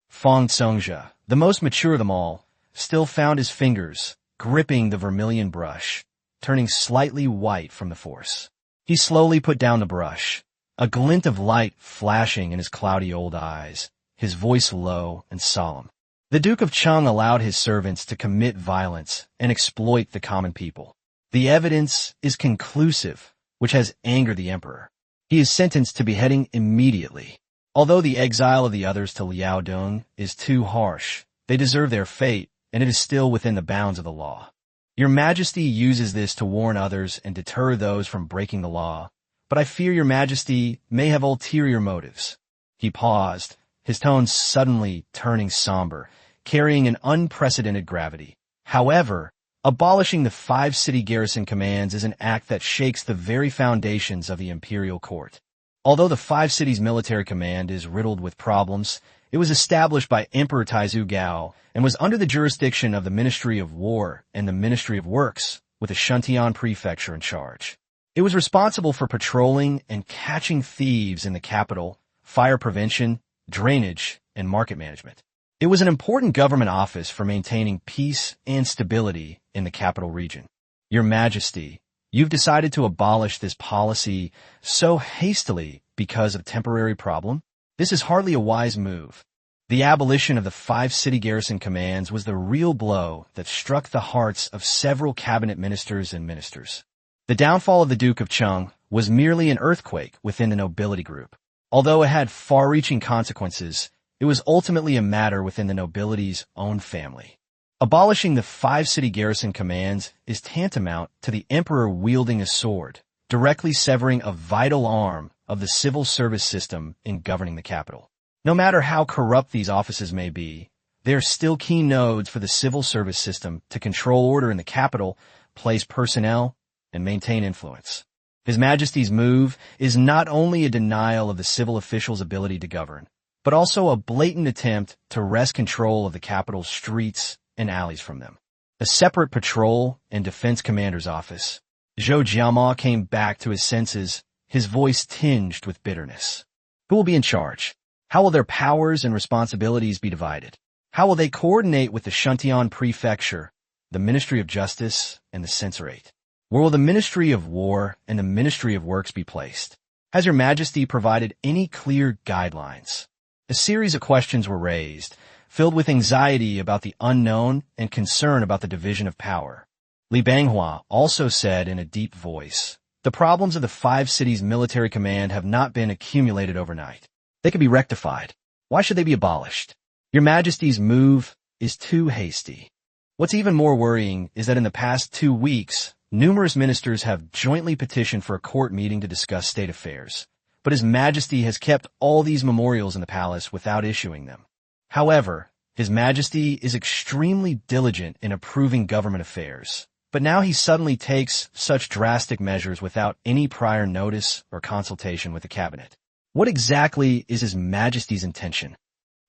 Feng Songjia, the most mature of them all, still found his fingers gripping the vermilion brush, turning slightly white from the force. He slowly put down the brush, a glint of light flashing in his cloudy old eyes, his voice low and solemn. The Duke of Cheng allowed his servants to commit violence and exploit the common people. The evidence is conclusive, which has angered the emperor. He is sentenced to beheading immediately. Although the exile of the others to Liaodong is too harsh, they deserve their fate, and it is still within the bounds of the law. Your Majesty uses this to warn others and deter those from breaking the law, but I fear your Majesty may have ulterior motives. He paused, his tone suddenly turning somber, carrying an unprecedented gravity. However, abolishing the 5 city garrison commands is an act that shakes the very foundations of the imperial court. Although the 5 cities military command is riddled with problems, it was established by Emperor Taizu Gao and was under the jurisdiction of the Ministry of War and the Ministry of Works, with the Shuntian Prefecture in charge. It was responsible for patrolling and catching thieves in the capital, fire prevention, drainage, and market management. It was an important government office for maintaining peace and stability in the capital region. Your Majesty, you've decided to abolish this policy so hastily because of a temporary problem? This is hardly a wise move. The abolition of the 5 city garrison commands was the real blow that struck the hearts of several cabinet ministers and ministers. The downfall of the Duke of Cheng was merely an earthquake within the nobility group. Although it had far-reaching consequences, it was ultimately a matter within the nobility's own family. Abolishing the 5 city garrison commands is tantamount to the emperor wielding a sword, directly severing a vital arm of the civil service system in governing the capital. No matter how corrupt these offices may be, they are still key nodes for the civil service system to control order in the capital, place personnel, and maintain influence. His Majesty's move is not only a denial of the civil officials' ability to govern, but also a blatant attempt to wrest control of the capital's streets and alleys from them. A separate patrol and defense commander's office. Zhou Jiamao came back to his senses, his voice tinged with bitterness. Who will be in charge? How will their powers and responsibilities be divided? How will they coordinate with the Shuntian Prefecture, the Ministry of Justice, and the Censorate? Where will the Ministry of War and the Ministry of Works be placed? Has your Majesty provided any clear guidelines? A series of questions were raised, filled with anxiety about the unknown and concern about the division of power. Li Banghua also said in a deep voice, "The problems of the 5 cities military command have not been accumulated overnight. They could be rectified. Why should they be abolished? Your Majesty's move is too hasty." What's even more worrying is that in the past 2 weeks, numerous ministers have jointly petitioned for a court meeting to discuss state affairs. But His Majesty has kept all these memorials in the palace without issuing them. However, His Majesty is extremely diligent in approving government affairs. But now he suddenly takes such drastic measures without any prior notice or consultation with the cabinet. What exactly is His Majesty's intention?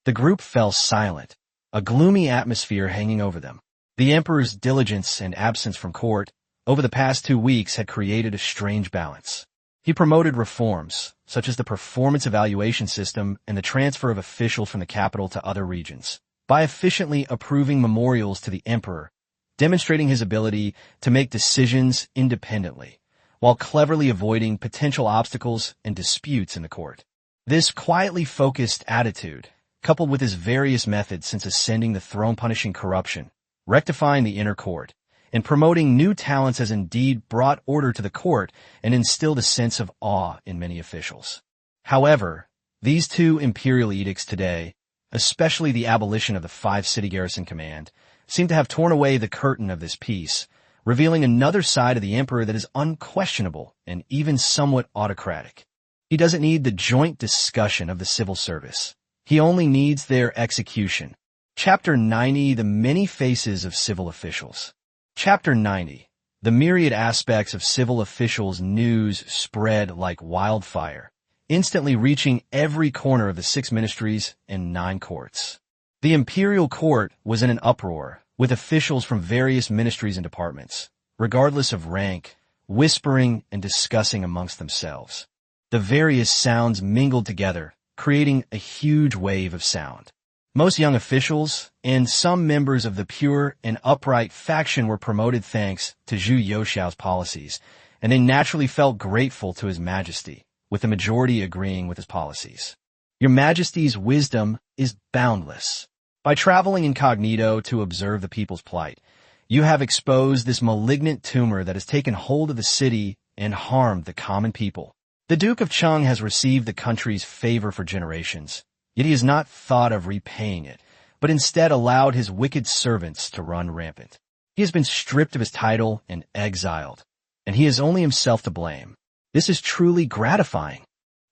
The group fell silent, a gloomy atmosphere hanging over them. The emperor's diligence and absence from court over the past 2 weeks had created a strange balance. He promoted reforms, such as the performance evaluation system and the transfer of officials from the capital to other regions, by efficiently approving memorials to the emperor, demonstrating his ability to make decisions independently, while cleverly avoiding potential obstacles and disputes in the court. This quietly focused attitude, coupled with his various methods since ascending the throne punishing corruption, rectifying the inner court, and promoting new talents has indeed brought order to the court and instilled a sense of awe in many officials. However, these 2 imperial edicts today, especially the abolition of the 5-city garrison command, seem to have torn away the curtain of this peace, revealing another side of the emperor that is unquestionable and even somewhat autocratic. He doesn't need the joint discussion of the civil service. He only needs their execution. Chapter 90, The Many Faces of Civil Officials. Chapter 90. The myriad aspects of civil officials' news spread like wildfire, instantly reaching every corner of the 6 ministries and 9 courts. The imperial court was in an uproar, with officials from various ministries and departments, regardless of rank, whispering and discussing amongst themselves. The various sounds mingled together, creating a huge wave of sound. Most young officials and some members of the pure and upright faction were promoted thanks to Zhu Youxiao's policies, and they naturally felt grateful to His Majesty, with the majority agreeing with his policies. Your Majesty's wisdom is boundless. By traveling incognito to observe the people's plight, you have exposed this malignant tumor that has taken hold of the city and harmed the common people. The Duke of Cheng has received the country's favor for generations, yet he has not thought of repaying it, but instead allowed his wicked servants to run rampant. He has been stripped of his title and exiled, and he has only himself to blame. This is truly gratifying.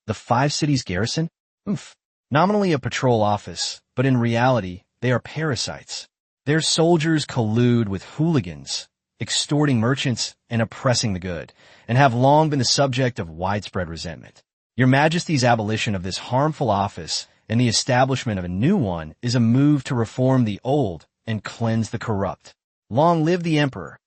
The 5 cities garrison? Nominally a patrol office, but in reality, they are parasites. Their soldiers collude with hooligans, extorting merchants and oppressing the good, and have long been the subject of widespread resentment. Your Majesty's abolition of this harmful office and the establishment of a new one is a move to reform the old and cleanse the corrupt. Long live the Emperor!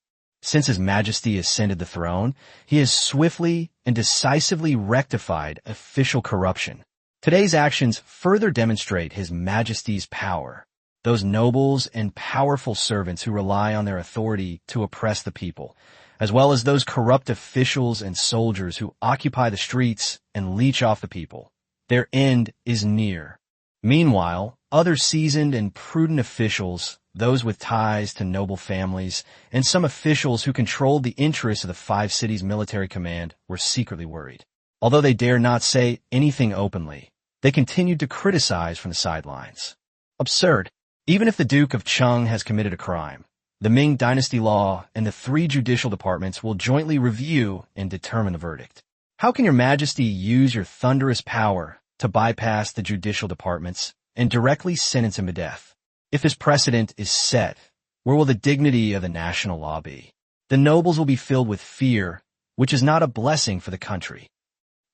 Since His Majesty ascended the throne, he has swiftly and decisively rectified official corruption. Today's actions further demonstrate His Majesty's power. Those nobles and powerful servants who rely on their authority to oppress the people, as well as those corrupt officials and soldiers who occupy the streets and leech off the people. Their end is near. Meanwhile, other seasoned and prudent officials, those with ties to noble families, and some officials who controlled the interests of the 5 cities military command were secretly worried. Although they dare not say anything openly, they continued to criticize from the sidelines. Absurd. Even if the Duke of Cheng has committed a crime, the Ming Dynasty law and the 3 judicial departments will jointly review and determine the verdict. How can Your Majesty use your thunderous power to bypass the judicial departments and directly sentence him to death? If this precedent is set, where will the dignity of the national law be? The nobles will be filled with fear, which is not a blessing for the country.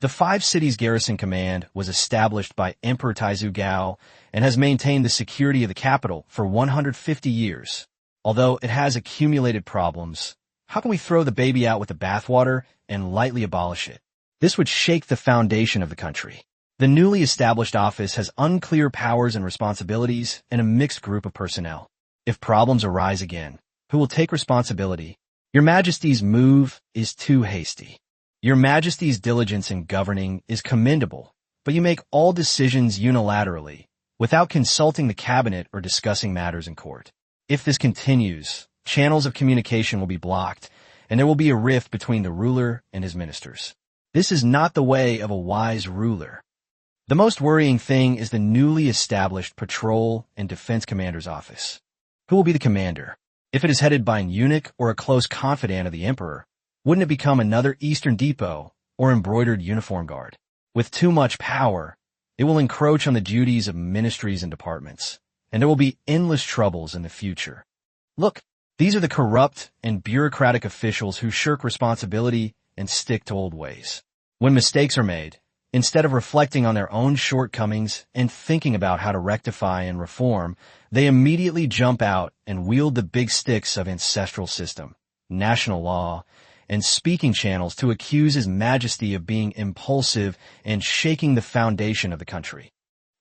The 5 cities garrison command was established by Emperor Taizu Gao and has maintained the security of the capital for 150 years. Although it has accumulated problems, how can we throw the baby out with the bathwater and lightly abolish it? This would shake the foundation of the country. The newly established office has unclear powers and responsibilities and a mixed group of personnel. If problems arise again, who will take responsibility? Your Majesty's move is too hasty. Your Majesty's diligence in governing is commendable, but you make all decisions unilaterally, without consulting the cabinet or discussing matters in court. If this continues, channels of communication will be blocked, and there will be a rift between the ruler and his ministers. This is not the way of a wise ruler. The most worrying thing is the newly established Patrol and Defense Commander's office. Who will be the commander? If it is headed by an eunuch or a close confidant of the Emperor, wouldn't it become another Eastern Depot or embroidered uniform guard? With too much power, it will encroach on the duties of ministries and departments, and there will be endless troubles in the future. Look, these are the corrupt and bureaucratic officials who shirk responsibility and stick to old ways. When mistakes are made, Instead of reflecting on their own shortcomings and thinking about how to rectify and reform, they immediately jump out and wield the big sticks of ancestral system, national law, and speaking channels to accuse His Majesty of being impulsive and shaking the foundation of the country.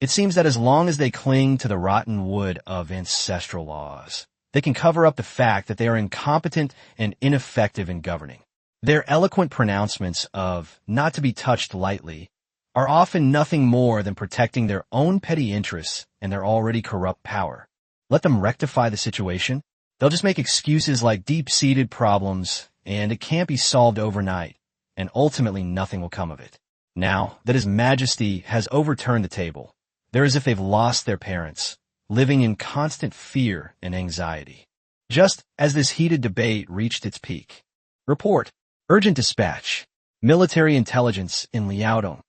It seems that as long as they cling to the rotten wood of ancestral laws, they can cover up the fact that they are incompetent and ineffective in governing. Their eloquent pronouncements of not to be touched lightly are often nothing more than protecting their own petty interests and their already corrupt power. Let them rectify the situation. They'll just make excuses like deep-seated problems, and it can't be solved overnight, and ultimately nothing will come of it. Now that His Majesty has overturned the table, they're as if they've lost their parents, living in constant fear and anxiety. Just as this heated debate reached its peak. Report. Urgent dispatch. Military intelligence in Liaodong.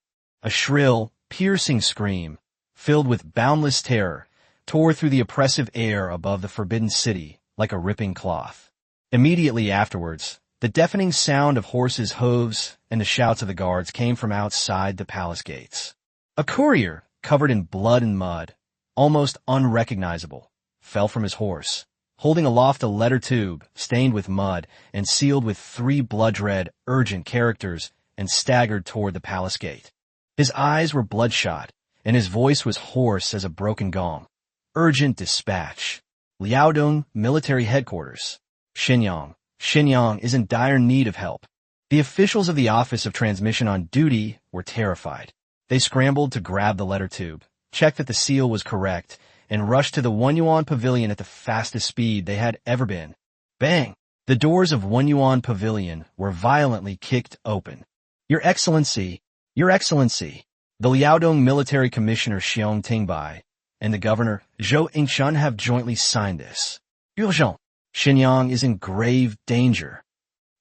A shrill, piercing scream, filled with boundless terror, tore through the oppressive air above the forbidden city like a ripping cloth. Immediately afterwards, the deafening sound of horses' hooves and the shouts of the guards came from outside the palace gates. A courier, covered in blood and mud, almost unrecognizable, fell from his horse, holding aloft a letter tube stained with mud and sealed with 3 blood-red, urgent characters, and staggered toward the palace gate. His eyes were bloodshot, and his voice was hoarse as a broken gong. Urgent dispatch. Liaodong Military Headquarters. Shenyang. Shenyang is in dire need of help. The officials of the Office of Transmission on duty were terrified. They scrambled to grab the letter tube, checked that the seal was correct, and rushed to the Wenyuan Pavilion at the fastest speed they had ever been. Bang! The doors of Wenyuan Pavilion were violently kicked open. Your Excellency! Your Excellency! The Liaodong Military Commissioner Xiong Tingbai and the Governor Zhou Yingchun have jointly signed this. Urgent! Shenyang is in grave danger.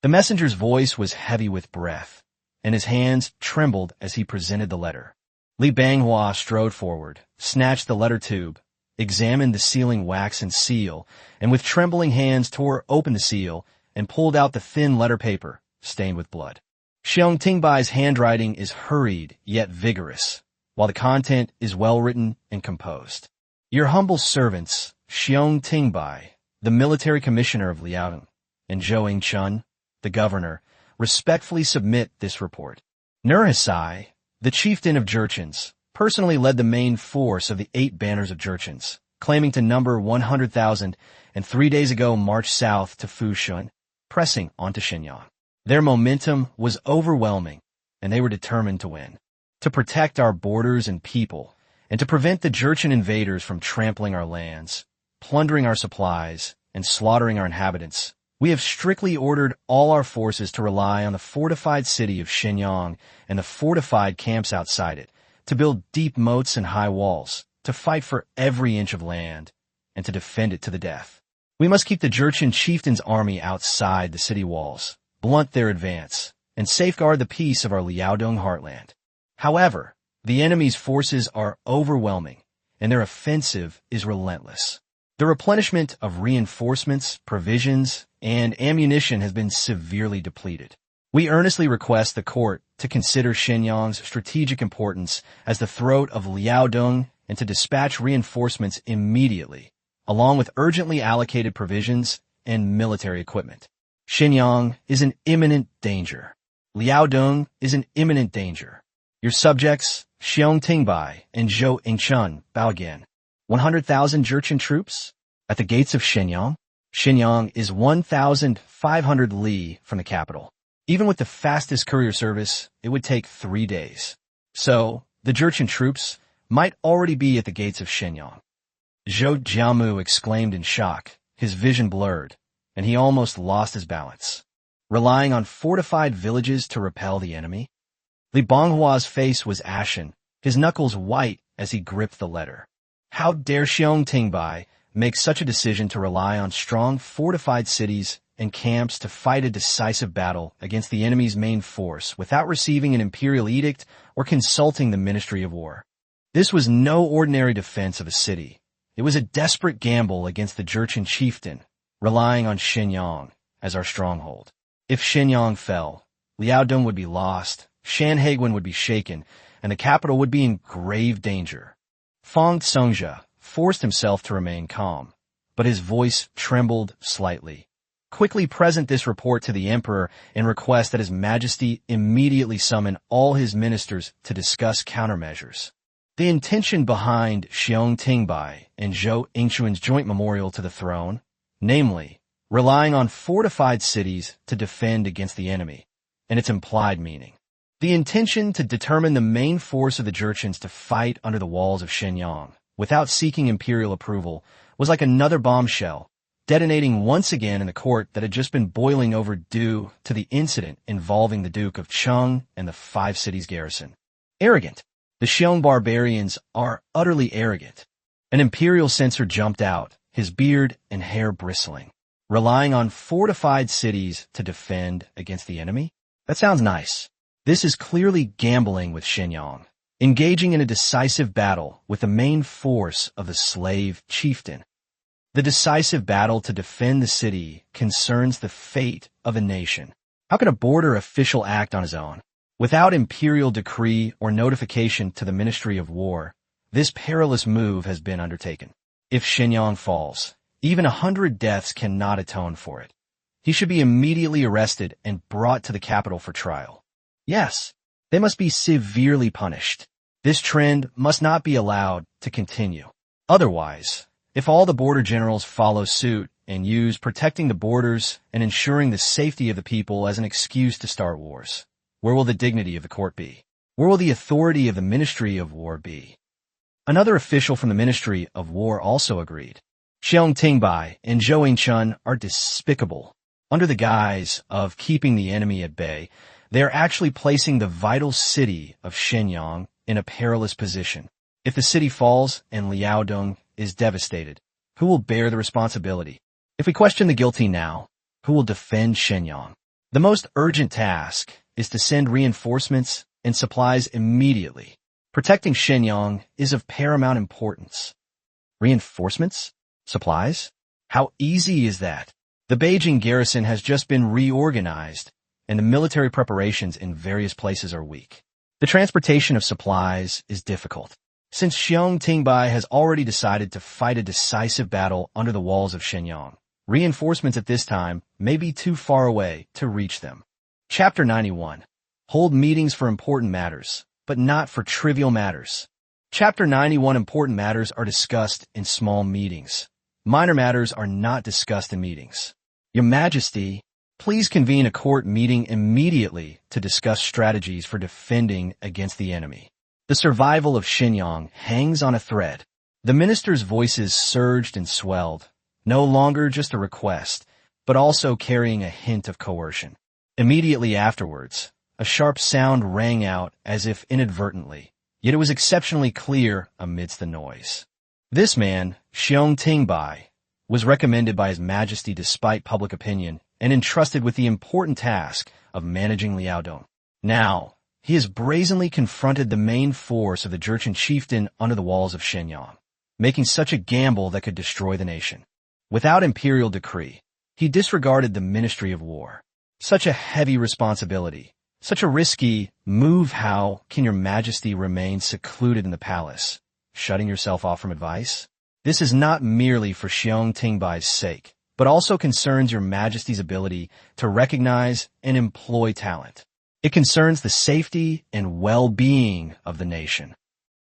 The messenger's voice was heavy with breath, and his hands trembled as he presented the letter. Li Banghua strode forward, snatched the letter tube, examined the sealing wax and seal, and with trembling hands tore open the seal and pulled out the thin letter paper, stained with blood. Xiong Tingbai's handwriting is hurried yet vigorous, while the content is well-written and composed. Your humble servants, Xiong Tingbai, the military commissioner of Liaodong, and Zhou Yingchun, the governor, respectfully submit this report. Nurhisai, the chieftain of Jurchens, personally led the main force of the 8 banners of Jurchens, claiming to number 100,000, and 3 days ago marched south to Fushun, pressing onto Shenyang. Their momentum was overwhelming, and they were determined to win. To protect our borders and people, and to prevent the Jurchen invaders from trampling our lands, plundering our supplies, and slaughtering our inhabitants, we have strictly ordered all our forces to rely on the fortified city of Shenyang and the fortified camps outside it, to build deep moats and high walls, to fight for every inch of land, and to defend it to the death. We must keep the Jurchen chieftain's army outside the city walls, blunt their advance, and safeguard the peace of our Liaodong heartland. However, the enemy's forces are overwhelming, and their offensive is relentless. The replenishment of reinforcements, provisions, and ammunition has been severely depleted. We earnestly request the court to consider Shenyang's strategic importance as the throat of Liaodong and to dispatch reinforcements immediately, along with urgently allocated provisions and military equipment. Shenyang is in imminent danger. Liaodong is in imminent danger. Your subjects, Xiong Tingbai and Zhou Yingchun, bow again. 100,000 Jurchen troops? At the gates of Shenyang? Shenyang is 1,500 li from the capital. Even with the fastest courier service, it would take 3 days. So, the Jurchen troops might already be at the gates of Shenyang. Zhou Jiamu exclaimed in shock, his vision blurred, and he almost lost his balance. Relying on fortified villages to repel the enemy? Li Banghua's face was ashen, his knuckles white as he gripped the letter. How dare Xiong Tingbai make such a decision to rely on strong, fortified cities and camps to fight a decisive battle against the enemy's main force without receiving an imperial edict or consulting the Ministry of War? This was no ordinary defense of a city. It was a desperate gamble against the Jurchen chieftain, relying on Shenyang as our stronghold. If Shenyang fell, Liaodong would be lost, Shanhaiguan would be shaken, and the capital would be in grave danger. Fang Tsongzhi forced himself to remain calm, but his voice trembled slightly. Quickly present this report to the emperor and request that His Majesty immediately summon all his ministers to discuss countermeasures. The intention behind Xiong Tingbai and Zhou Yingxuan's joint memorial to the throne, namely, relying on fortified cities to defend against the enemy, and its implied meaning. The intention to determine the main force of the Jurchens to fight under the walls of Shenyang without seeking imperial approval was like another bombshell, detonating once again in the court that had just been boiling over due to the incident involving the Duke of Cheng and the Five Cities garrison. Arrogant. The Xiong barbarians are utterly arrogant. An imperial censor jumped out, his beard and hair bristling. Relying on fortified cities to defend against the enemy? That sounds nice. This is clearly gambling with Shenyang, engaging in a decisive battle with the main force of the slave chieftain. The decisive battle to defend the city concerns the fate of a nation. How can a border official act on his own? Without imperial decree or notification to the Ministry of War, this perilous move has been undertaken. If Shenyang falls, even 100 deaths cannot atone for it. He should be immediately arrested and brought to the capital for trial. Yes, they must be severely punished. This trend must not be allowed to continue. Otherwise, if all the border generals follow suit and use protecting the borders and ensuring the safety of the people as an excuse to start wars, where will the dignity of the court be? Where will the authority of the Ministry of War be? Another official from the Ministry of War also agreed. Xiong Tingbai and Zhou Yingxuan are despicable. Under the guise of keeping the enemy at bay, they are actually placing the vital city of Shenyang in a perilous position. If the city falls and Liaodong is devastated, who will bear the responsibility? If we question the guilty now, who will defend Shenyang? The most urgent task is to send reinforcements and supplies immediately. Protecting Shenyang is of paramount importance. Reinforcements? Supplies? How easy is that? The Beijing garrison has just been reorganized, and the military preparations in various places are weak. The transportation of supplies is difficult. Since Xiong Tingbai has already decided to fight a decisive battle under the walls of Shenyang, reinforcements at this time may be too far away to reach them. Chapter 91. Hold meetings for important matters, but not for trivial matters. Chapter 91. Important matters are discussed in small meetings. Minor matters are not discussed in meetings. Your Majesty, please convene a court meeting immediately to discuss strategies for defending against the enemy. The survival of Shenyang hangs on a thread. The ministers' voices surged and swelled, no longer just a request, but also carrying a hint of coercion. Immediately afterwards, a sharp sound rang out as if inadvertently, yet it was exceptionally clear amidst the noise. This man, Xiong Tingbai, was recommended by His Majesty despite public opinion and entrusted with the important task of managing Liaodong. Now, he has brazenly confronted the main force of the Jurchen chieftain under the walls of Shenyang, making such a gamble that could destroy the nation. Without imperial decree, he disregarded the Ministry of War. Such a heavy responsibility, such a risky move. How can Your Majesty remain secluded in the palace, shutting yourself off from advice? This is not merely for Xiong Tingbai's sake, but also concerns Your Majesty's ability to recognize and employ talent. It concerns the safety and well-being of the nation.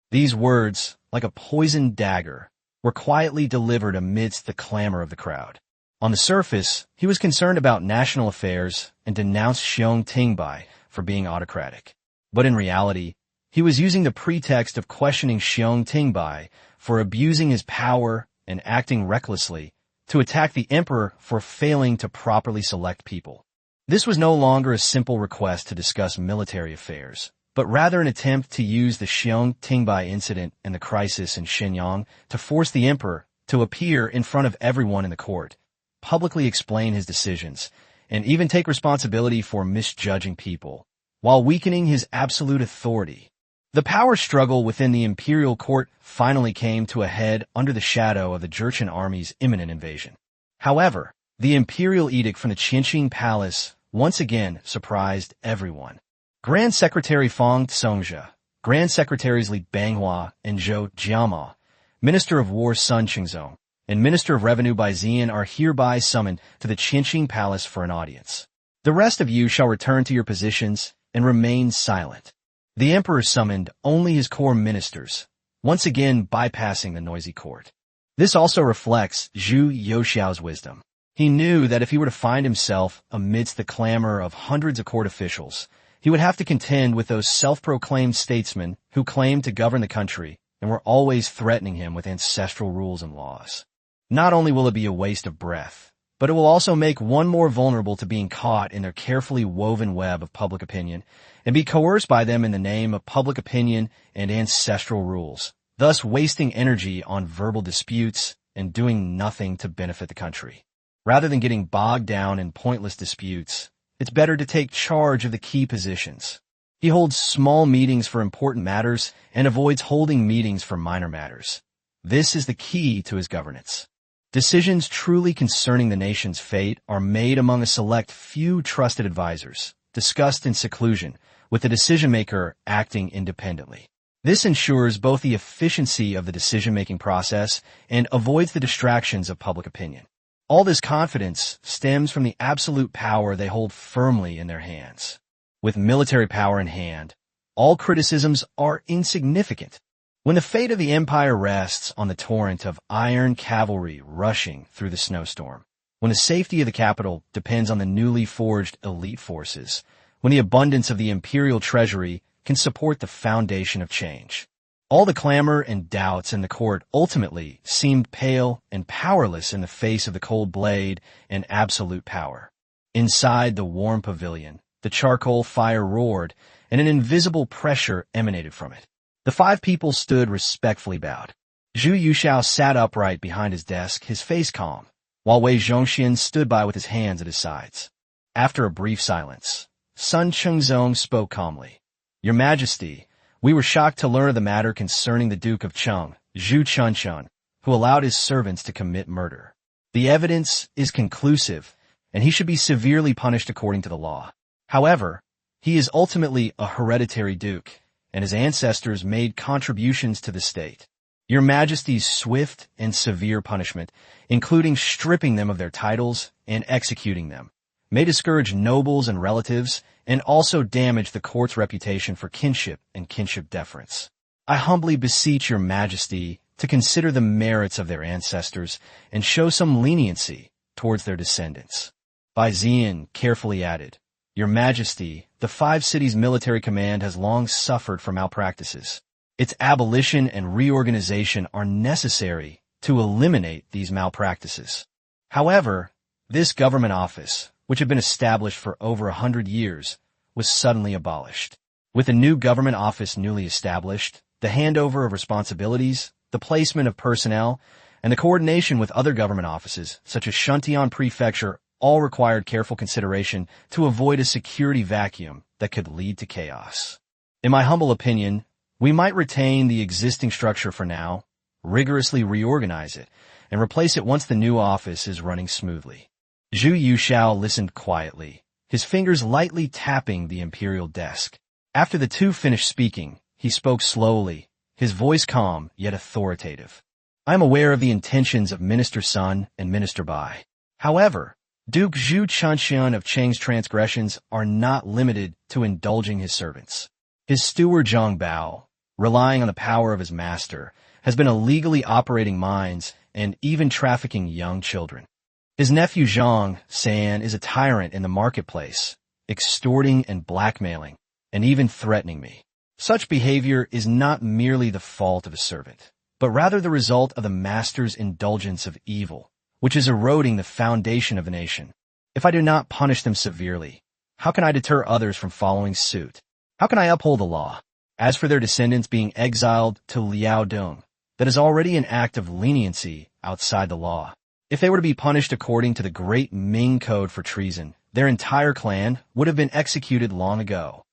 These words, like a poisoned dagger, were quietly delivered amidst the clamor of the crowd. On the surface, he was concerned about national affairs and denounced Xiong Tingbai for being autocratic. But in reality, he was using the pretext of questioning Xiong Tingbai for abusing his power and acting recklessly to attack the emperor for failing to properly select people. This was no longer a simple request to discuss military affairs, but rather an attempt to use the Xiong Tingbai incident and the crisis in Shenyang to force the emperor to appear in front of everyone in the court, publicly explain his decisions, and even take responsibility for misjudging people, while weakening his absolute authority. The power struggle within the imperial court finally came to a head under the shadow of the Jurchen army's imminent invasion. However, the imperial edict from the Qinqing Palace once again surprised everyone. Grand Secretary Fang Tsongzhi, Grand Secretaries Li Banghua and Zhou Jiama, Minister of War Sun Qingzong, and Minister of Revenue Bai Ziyan are hereby summoned to the Qinqing Palace for an audience. The rest of you shall return to your positions and remain silent. The emperor summoned only his core ministers, once again bypassing the noisy court. This also reflects Zhu Youxiao's wisdom. He knew that if he were to find himself amidst the clamor of hundreds of court officials, he would have to contend with those self-proclaimed statesmen who claimed to govern the country and were always threatening him with ancestral rules and laws. Not only will it be a waste of breath, but it will also make one more vulnerable to being caught in their carefully woven web of public opinion and be coerced by them in the name of public opinion and ancestral rules, thus wasting energy on verbal disputes and doing nothing to benefit the country. Rather than getting bogged down in pointless disputes, it's better to take charge of the key positions. He holds small meetings for important matters and avoids holding meetings for minor matters. This is the key to his governance. Decisions truly concerning the nation's fate are made among a select few trusted advisors, discussed in seclusion, with the decision-maker acting independently. This ensures both the efficiency of the decision-making process and avoids the distractions of public opinion. All this confidence stems from the absolute power they hold firmly in their hands. With military power in hand, all criticisms are insignificant. When the fate of the empire rests on the torrent of iron cavalry rushing through the snowstorm, when the safety of the capital depends on the newly forged elite forces, when the abundance of the imperial treasury can support the foundation of change, all the clamor and doubts in the court ultimately seemed pale and powerless in the face of the cold blade and absolute power. Inside the warm pavilion, the charcoal fire roared, and an invisible pressure emanated from it. The five people stood respectfully bowed. Zhu Youxiao sat upright behind his desk, his face calm, while Wei Zhongxian stood by with his hands at his sides. After a brief silence, Sun Qingzong spoke calmly. Your Majesty, we were shocked to learn of the matter concerning the Duke of Cheng, Zhu Chunchun, who allowed his servants to commit murder. The evidence is conclusive, and he should be severely punished according to the law. However, he is ultimately a hereditary duke, and his ancestors made contributions to the state. Your Majesty's swift and severe punishment, including stripping them of their titles and executing them, may discourage nobles and relatives and also damage the court's reputation for kinship and kinship deference. I humbly beseech your Majesty to consider the merits of their ancestors and show some leniency towards their descendants. Bai Ziyan carefully added, Your Majesty, the five cities' military command has long suffered from malpractices. Its abolition and reorganization are necessary to eliminate these malpractices. However, this government office, which had been established for over 100 years, was suddenly abolished. With the new government office newly established, the handover of responsibilities, the placement of personnel, and the coordination with other government offices, such as Shuntian Prefecture, all required careful consideration to avoid a security vacuum that could lead to chaos. In my humble opinion, we might retain the existing structure for now, rigorously reorganize it, and replace it once the new office is running smoothly. Zhu Youxiao listened quietly, his fingers lightly tapping the imperial desk. After the two finished speaking, he spoke slowly, his voice calm yet authoritative. I am aware of the intentions of Minister Sun and Minister Bai. However, Duke Zhu Chunchun of Cheng's transgressions are not limited to indulging his servants. His steward Zhang Bao, relying on the power of his master, has been illegally operating mines and even trafficking young children. His nephew Zhang San is a tyrant in the marketplace, extorting and blackmailing, and even threatening me. Such behavior is not merely the fault of a servant, but rather the result of the master's indulgence of evil, which is eroding the foundation of the nation. If I do not punish them severely, how can I deter others from following suit? How can I uphold the law? As for their descendants being exiled to Liaodong, that is already an act of leniency outside the law. If they were to be punished according to the great Ming Code for treason, their entire clan would have been executed long ago.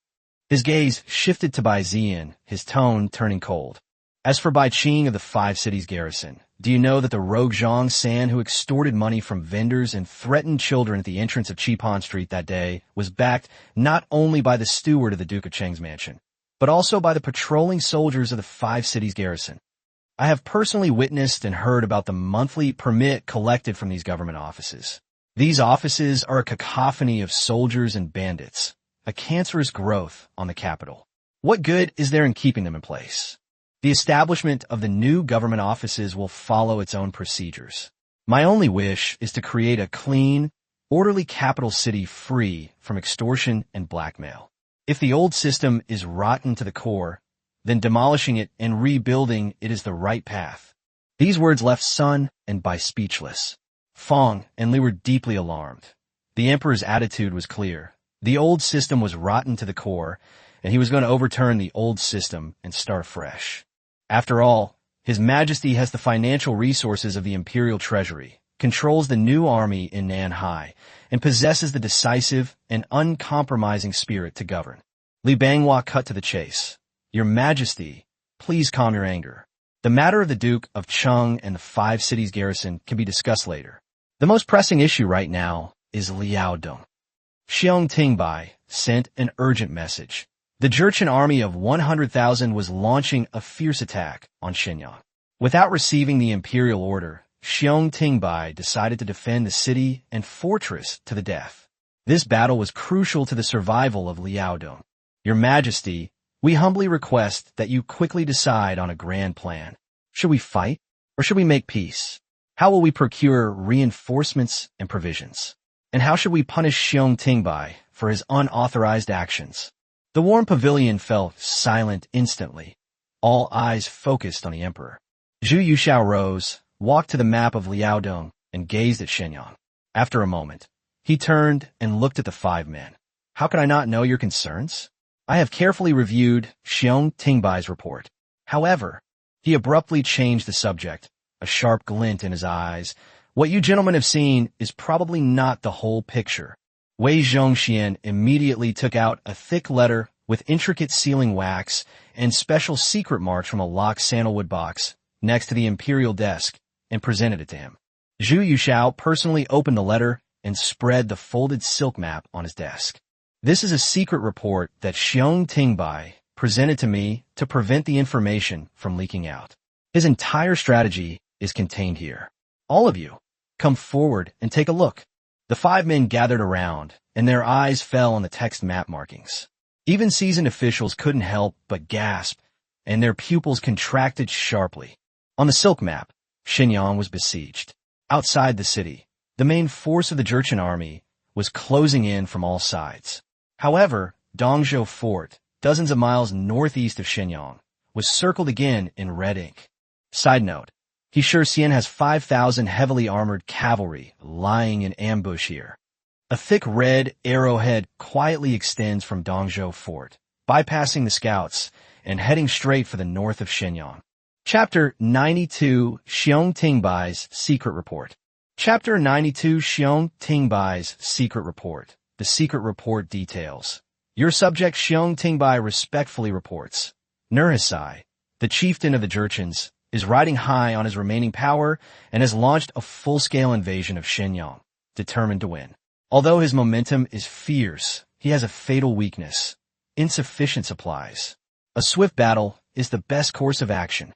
His gaze shifted to Bai Ziyan, his tone turning cold. As for Bai Qing of the five cities garrison, do you know that the rogue Zhang San who extorted money from vendors and threatened children at the entrance of Qipan Street that day was backed not only by the steward of the Duke of Cheng's mansion, but also by the patrolling soldiers of the five cities garrison. I have personally witnessed and heard about the monthly permit collected from these government offices. These offices are a cacophony of soldiers and bandits, a cancerous growth on the capital. What good is there in keeping them in place? The establishment of the new government offices will follow its own procedures. My only wish is to create a clean, orderly capital city free from extortion and blackmail. If the old system is rotten to the core, then demolishing it and rebuilding it is the right path. These words left Sun and Bai speechless. Fong and Li were deeply alarmed. The emperor's attitude was clear. The old system was rotten to the core, and he was going to overturn the old system and start fresh. After all, His Majesty has the financial resources of the imperial treasury, controls the new army in Nanhai, and possesses the decisive and uncompromising spirit to govern. Li Banghua cut to the chase. Your Majesty, please calm your anger. The matter of the Duke of Chung and the five cities garrison can be discussed later. The most pressing issue right now is Liaodong. Xiong Tingbai sent an urgent message. The Jurchen army of 100,000 was launching a fierce attack on Shenyang. Without receiving the imperial order, Xiong Tingbai decided to defend the city and fortress to the death. This battle was crucial to the survival of Liaodong. Your Majesty, we humbly request that you quickly decide on a grand plan. Should we fight, or should we make peace? How will we procure reinforcements and provisions? And how should we punish Xiong Tingbai for his unauthorized actions? The warm pavilion fell silent instantly, all eyes focused on the emperor. Zhu Yuxiao rose, walked to the map of Liaodong, and gazed at Shenyang. After a moment, he turned and looked at the five men. How could I not know your concerns? I have carefully reviewed Xiong Tingbai's report. However, he abruptly changed the subject, a sharp glint in his eyes. What you gentlemen have seen is probably not the whole picture. Wei Zhongxian immediately took out a thick letter with intricate sealing wax and special secret marks from a locked sandalwood box next to the imperial desk and presented it to him. Zhu Yuxiao personally opened the letter and spread the folded silk map on his desk. This is a secret report that Xiong Tingbai presented to me to prevent the information from leaking out. His entire strategy is contained here. All of you, come forward and take a look. The five men gathered around, and their eyes fell on the text map markings. Even seasoned officials couldn't help but gasp, and their pupils contracted sharply. On the silk map, Shenyang was besieged. Outside the city, the main force of the Jurchen army was closing in from all sides. However, Dongzhou Fort, dozens of miles northeast of Shenyang, was circled again in red ink. Side note, He Shi Xian has 5,000 heavily armored cavalry lying in ambush here. A thick red arrowhead quietly extends from Dongzhou Fort, bypassing the scouts and heading straight for the north of Shenyang. Chapter 92, Xiong Tingbai's Secret Report. Chapter 92, Xiong Tingbai's Secret Report. The secret report details. Your subject Xiong Tingbai respectfully reports. Nurhisai, the chieftain of the Jurchens, is riding high on his remaining power and has launched a full-scale invasion of Shenyang, determined to win. Although his momentum is fierce, he has a fatal weakness: insufficient supplies. A swift battle is the best course of action.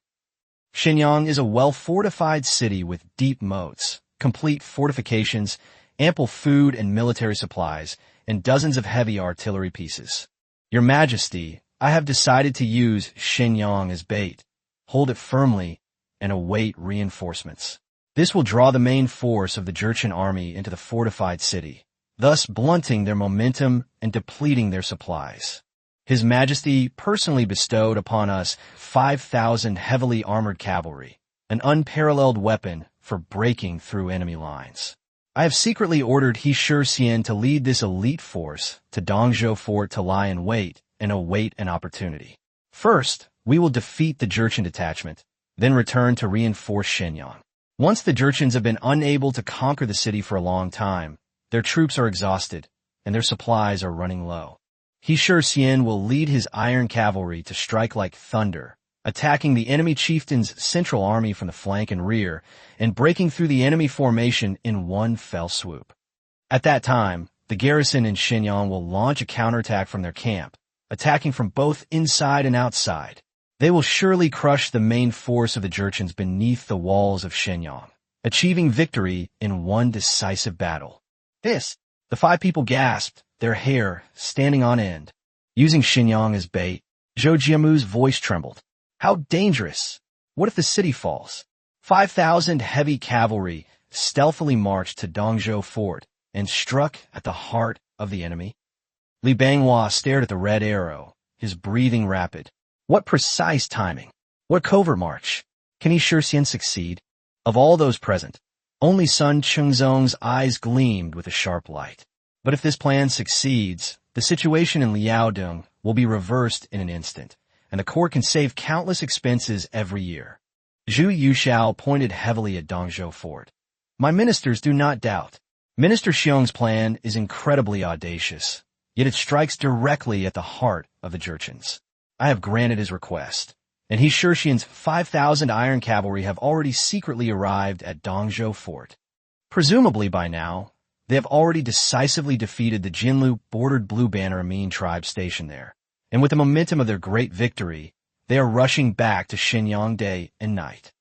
Shenyang is a well-fortified city with deep moats, complete fortifications, ample food and military supplies, and dozens of heavy artillery pieces. Your Majesty, I have decided to use Shenyang as bait. Hold it firmly and await reinforcements. This will draw the main force of the Jurchen army into the fortified city, thus blunting their momentum and depleting their supplies. His Majesty personally bestowed upon us 5,000 heavily armored cavalry, an unparalleled weapon for breaking through enemy lines. I have secretly ordered He Shi Xian to lead this elite force to Dongzhou Fort to lie in wait and await an opportunity. First, we will defeat the Jurchen detachment, then return to reinforce Shenyang. Once the Jurchens have been unable to conquer the city for a long time, their troops are exhausted, and their supplies are running low. He Shi Xian will lead his iron cavalry to strike like thunder, attacking the enemy chieftain's central army from the flank and rear, and breaking through the enemy formation in one fell swoop. At that time, the garrison in Shenyang will launch a counterattack from their camp, attacking from both inside and outside. They will surely crush the main force of the Jurchens beneath the walls of Shenyang, achieving victory in one decisive battle. This, the five people gasped, their hair standing on end. Using Shenyang as bait, Zhou Jiamu's voice trembled. How dangerous! What if the city falls? 5,000 heavy cavalry stealthily marched to Dongzhou Fort and struck at the heart of the enemy. Li Banghua stared at the red arrow, his breathing rapid. What precise timing! What covert march! Can he Shurxian succeed? Of all those present, only Sun Chengzong's eyes gleamed with a sharp light. But if this plan succeeds, the situation in Liaodong will be reversed in an instant, and the court can save countless expenses every year. Zhu Yushao pointed heavily at Dongzhou Fort. My ministers do not doubt. Minister Xiong's plan is incredibly audacious, yet it strikes directly at the heart of the Jurchens. I have granted his request, and He Shurxian's 5,000 iron cavalry have already secretly arrived at Dongzhou Fort. Presumably by now, they have already decisively defeated the Jinlu bordered Blue Banner Amin tribe stationed there, and with the momentum of their great victory, they are rushing back to Shenyang day and night.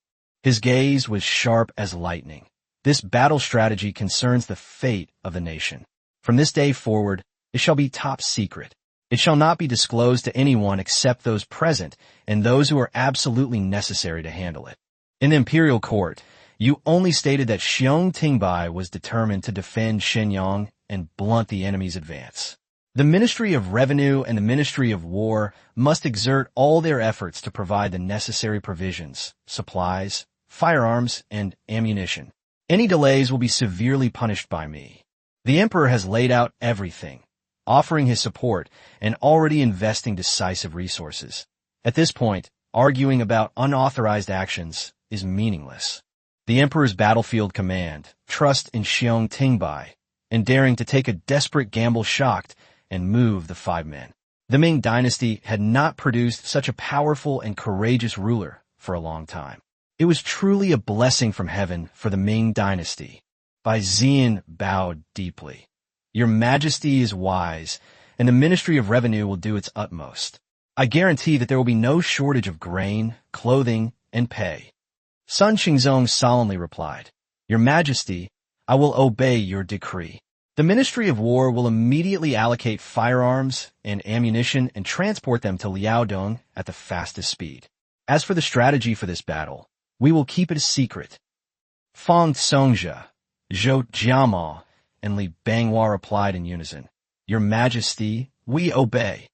His gaze was sharp as lightning. This battle strategy concerns the fate of the nation. From this day forward, it shall be top secret. It shall not be disclosed to anyone except those present and those who are absolutely necessary to handle it. In the imperial court, you only stated that Xiong Tingbai was determined to defend Shenyang and blunt the enemy's advance. The Ministry of Revenue and the Ministry of War must exert all their efforts to provide the necessary provisions, supplies, firearms, and ammunition. Any delays will be severely punished by me. The Emperor has laid out everything, offering his support and already investing decisive resources. At this point, arguing about unauthorized actions is meaningless. The Emperor's battlefield command, trust in Xiong Tingbai, and daring to take a desperate gamble shocked and moved the five men. The Ming dynasty had not produced such a powerful and courageous ruler for a long time. It was truly a blessing from heaven for the Ming dynasty. Bai Ziyan bowed deeply. Your Majesty is wise, and the Ministry of Revenue will do its utmost. I guarantee that there will be no shortage of grain, clothing, and pay. Sun Xingzong solemnly replied, Your Majesty, I will obey your decree. The Ministry of War will immediately allocate firearms and ammunition and transport them to Liaodong at the fastest speed. As for the strategy for this battle, we will keep it a secret. Fang Songjia, Zhou Jiamao, and Li Banghua replied in unison, Your Majesty, we obey.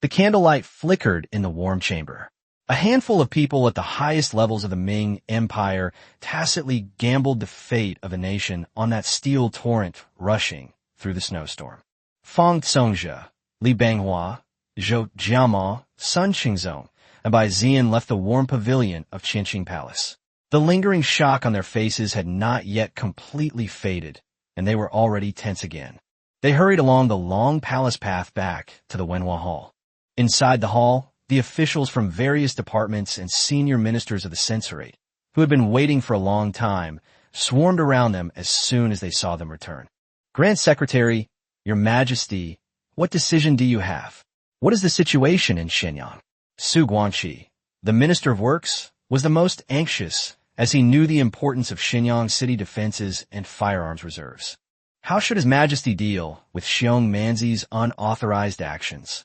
The candlelight flickered in the warm chamber. A handful of people at the highest levels of the Ming Empire tacitly gambled the fate of a nation on that steel torrent rushing through the snowstorm. Fang Songjia, Li Banghua, Zhou Jiamao, Sun Xingzong, and Bai Ziyan left the warm pavilion of Qianqing Palace. The lingering shock on their faces had not yet completely faded, and they were already tense again. They hurried along the long palace path back to the Wenhua Hall. Inside the hall, the officials from various departments and senior ministers of the censorate, who had been waiting for a long time, swarmed around them as soon as they saw them return. Grand Secretary, Your Majesty, what decision do you have? What is the situation in Shenyang? Su Guangqi, the Minister of Works, was the most anxious as he knew the importance of Shenyang city defenses and firearms reserves. How should His Majesty deal with Xiong Manzi's unauthorized actions?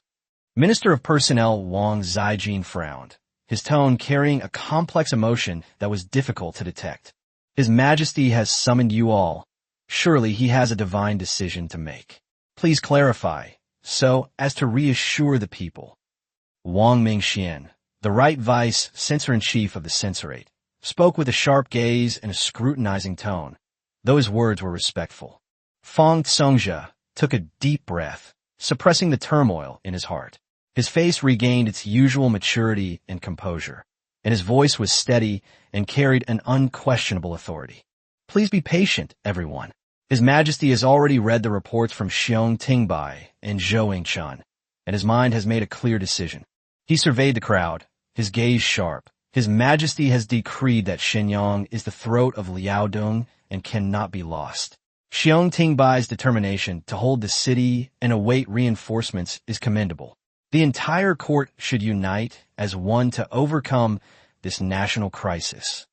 Minister of Personnel Wang Zijin frowned, his tone carrying a complex emotion that was difficult to detect. His Majesty has summoned you all. Surely he has a divine decision to make. Please clarify, so as to reassure the people. Wang Mingxian, the right vice censor-in-chief of the censorate, spoke with a sharp gaze and a scrutinizing tone, though his words were respectful. Fang Songjia took a deep breath, suppressing the turmoil in his heart. His face regained its usual maturity and composure, and his voice was steady and carried an unquestionable authority. Please be patient, everyone. His Majesty has already read the reports from Xiong Tingbai and Zhou Yingchuan, and his mind has made a clear decision. He surveyed the crowd, his gaze sharp. His Majesty has decreed that Shenyang is the throat of Liaodong and cannot be lost. Xiong Tingbai's determination to hold the city and await reinforcements is commendable. The entire court should unite as one to overcome this national crisis.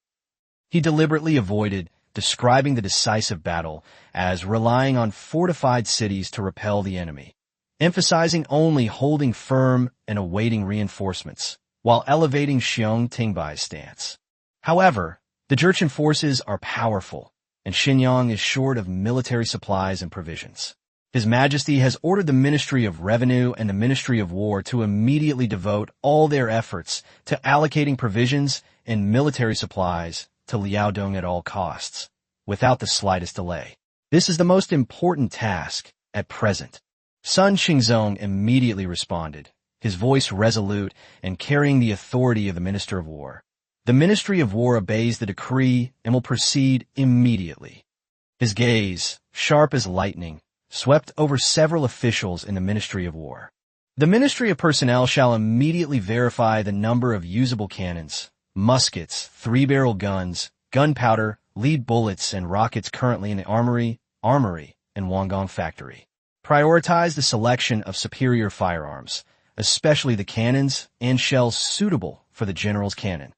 He deliberately avoided describing the decisive battle as relying on fortified cities to repel the enemy, emphasizing only holding firm and awaiting reinforcements, while elevating Xiong Tingbai's stance. However, the Jurchen forces are powerful, and Xinyang is short of military supplies and provisions. His Majesty has ordered the Ministry of Revenue and the Ministry of War to immediately devote all their efforts to allocating provisions and military supplies to Liaodong at all costs, without the slightest delay. This is the most important task at present. Sun Xingzong immediately responded, his voice resolute and carrying the authority of the Minister of War. The Ministry of War obeys the decree and will proceed immediately. His gaze, sharp as lightning, swept over several officials in the Ministry of War. The Ministry of Personnel shall immediately verify the number of usable cannons, muskets, 3-barrel guns, gunpowder, lead bullets, and rockets currently in the armory, and Wangong factory. Prioritize the selection of superior firearms, especially the cannons and shells suitable for the general's cannon.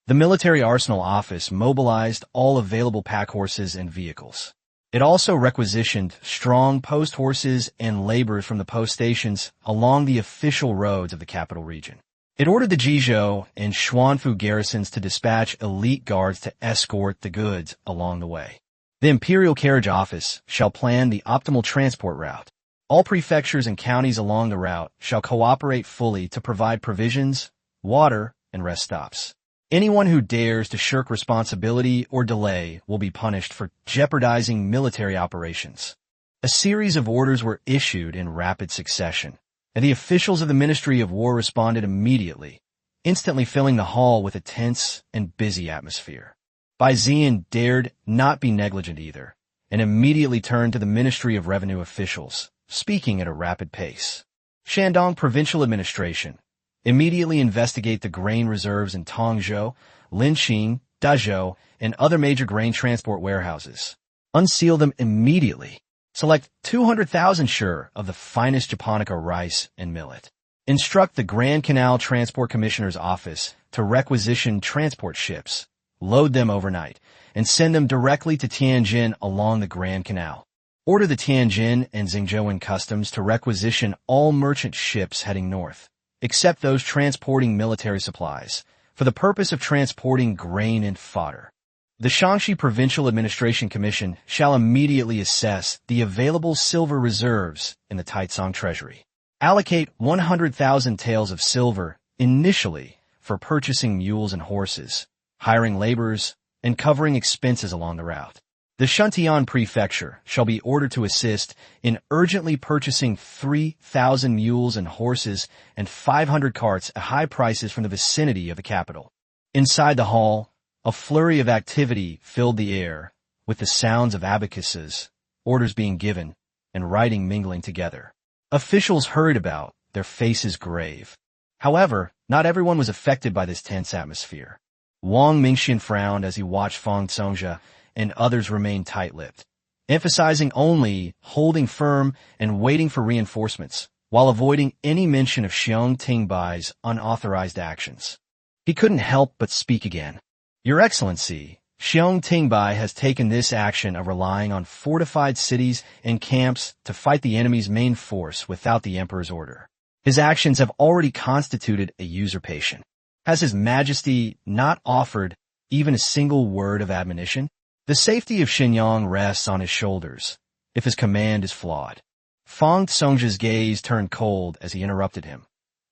The Military Arsenal Office mobilized all available pack horses and vehicles. It also requisitioned strong post horses and laborers from the post stations along the official roads of the capital region. It ordered the Jizhou and Xuanfu garrisons to dispatch elite guards to escort the goods along the way. The Imperial Carriage Office shall plan the optimal transport route. All prefectures and counties along the route shall cooperate fully to provide provisions, water, and rest stops. Anyone who dares to shirk responsibility or delay will be punished for jeopardizing military operations. A series of orders were issued in rapid succession, and the officials of the Ministry of War responded immediately, instantly filling the hall with a tense and busy atmosphere. Bai Ziyan dared not be negligent either, and immediately turned to the Ministry of Revenue officials, speaking at a rapid pace. Shandong Provincial Administration, immediately investigate the grain reserves in Tongzhou, Linqing, Dazhou, and other major grain transport warehouses. Unseal them immediately. Select 200,000 sure of the finest japonica rice and millet. Instruct the Grand Canal Transport Commissioner's Office to requisition transport ships, load them overnight, and send them directly to Tianjin along the Grand Canal. Order the Tianjin and Xingzhouan customs to requisition all merchant ships heading north, except those transporting military supplies, for the purpose of transporting grain and fodder. The Shaanxi Provincial Administration Commission shall immediately assess the available silver reserves in the Taicang Treasury. Allocate 100,000 taels of silver initially for purchasing mules and horses, hiring laborers, and covering expenses along the route. The Shuntian Prefecture shall be ordered to assist in urgently purchasing 3,000 mules and horses and 500 carts at high prices from the vicinity of the capital. Inside the hall, a flurry of activity filled the air, with the sounds of abacuses, orders being given, and writing mingling together. Officials hurried about, their faces grave. However, not everyone was affected by this tense atmosphere. Wang Mingxian frowned as he watched Fang Congzhe, and others remained tight-lipped, emphasizing only holding firm and waiting for reinforcements, while avoiding any mention of Xiong Tingbai's unauthorized actions. He couldn't help but speak again. Your Excellency, Xiong Tingbai has taken this action of relying on fortified cities and camps to fight the enemy's main force without the Emperor's order. His actions have already constituted a usurpation. Has His Majesty not offered even a single word of admonition? The safety of Xinyang rests on his shoulders, if his command is flawed. Fang Congzhe's gaze turned cold as he interrupted him.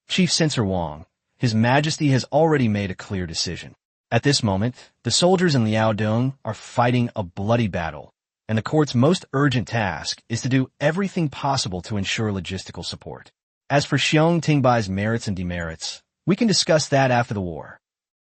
Chief Censor Wang, His Majesty has already made a clear decision. At this moment, the soldiers in Liaodong are fighting a bloody battle, and the court's most urgent task is to do everything possible to ensure logistical support. As for Xiong Tingbai's merits and demerits, we can discuss that after the war.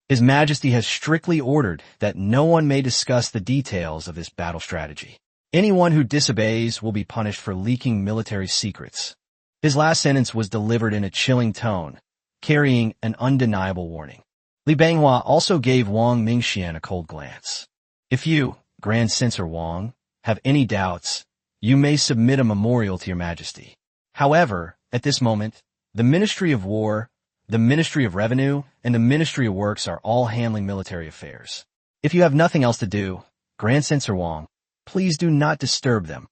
His Majesty has strictly ordered that no one may discuss the details of this battle strategy. Anyone who disobeys will be punished for leaking military secrets. His last sentence was delivered in a chilling tone, carrying an undeniable warning. Li Banghua also gave Wang Mingxian a cold glance. If you, Grand Censor Wang, have any doubts, you may submit a memorial to Your Majesty. However, at this moment, The Ministry of War, the Ministry of Revenue, and the Ministry of Works are all handling military affairs. If you have nothing else to do, Grand Censor Wang, please do not disturb them.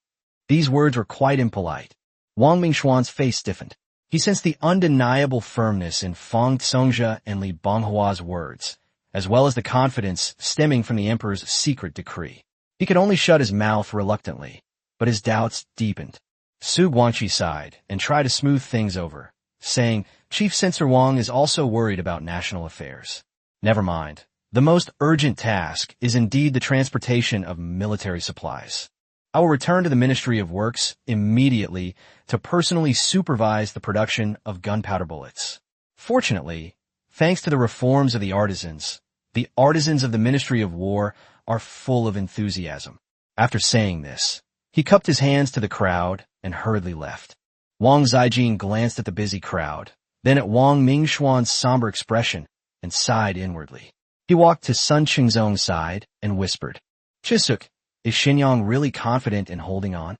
These words were quite impolite. Wang Mingxuan's face stiffened. He sensed the undeniable firmness in Fang Songjia and Li Bonghua's words, as well as the confidence stemming from the emperor's secret decree. He could only shut his mouth reluctantly, but his doubts deepened. Su Guangqi sighed and tried to smooth things over, saying, Chief Censor Wang is also worried about national affairs. Never mind. The most urgent task is indeed the transportation of military supplies. I will return to the Ministry of Works immediately to personally supervise the production of gunpowder bullets. Fortunately, thanks to the reforms of the artisans of the Ministry of War are full of enthusiasm. After saying this, he cupped his hands to the crowd and hurriedly left. Wang Zijin glanced at the busy crowd, then at Wang Mingxuan's somber expression, and sighed inwardly. He walked to Sun Qingzong's side and whispered, Chisuk, is Xinyang really confident in holding on?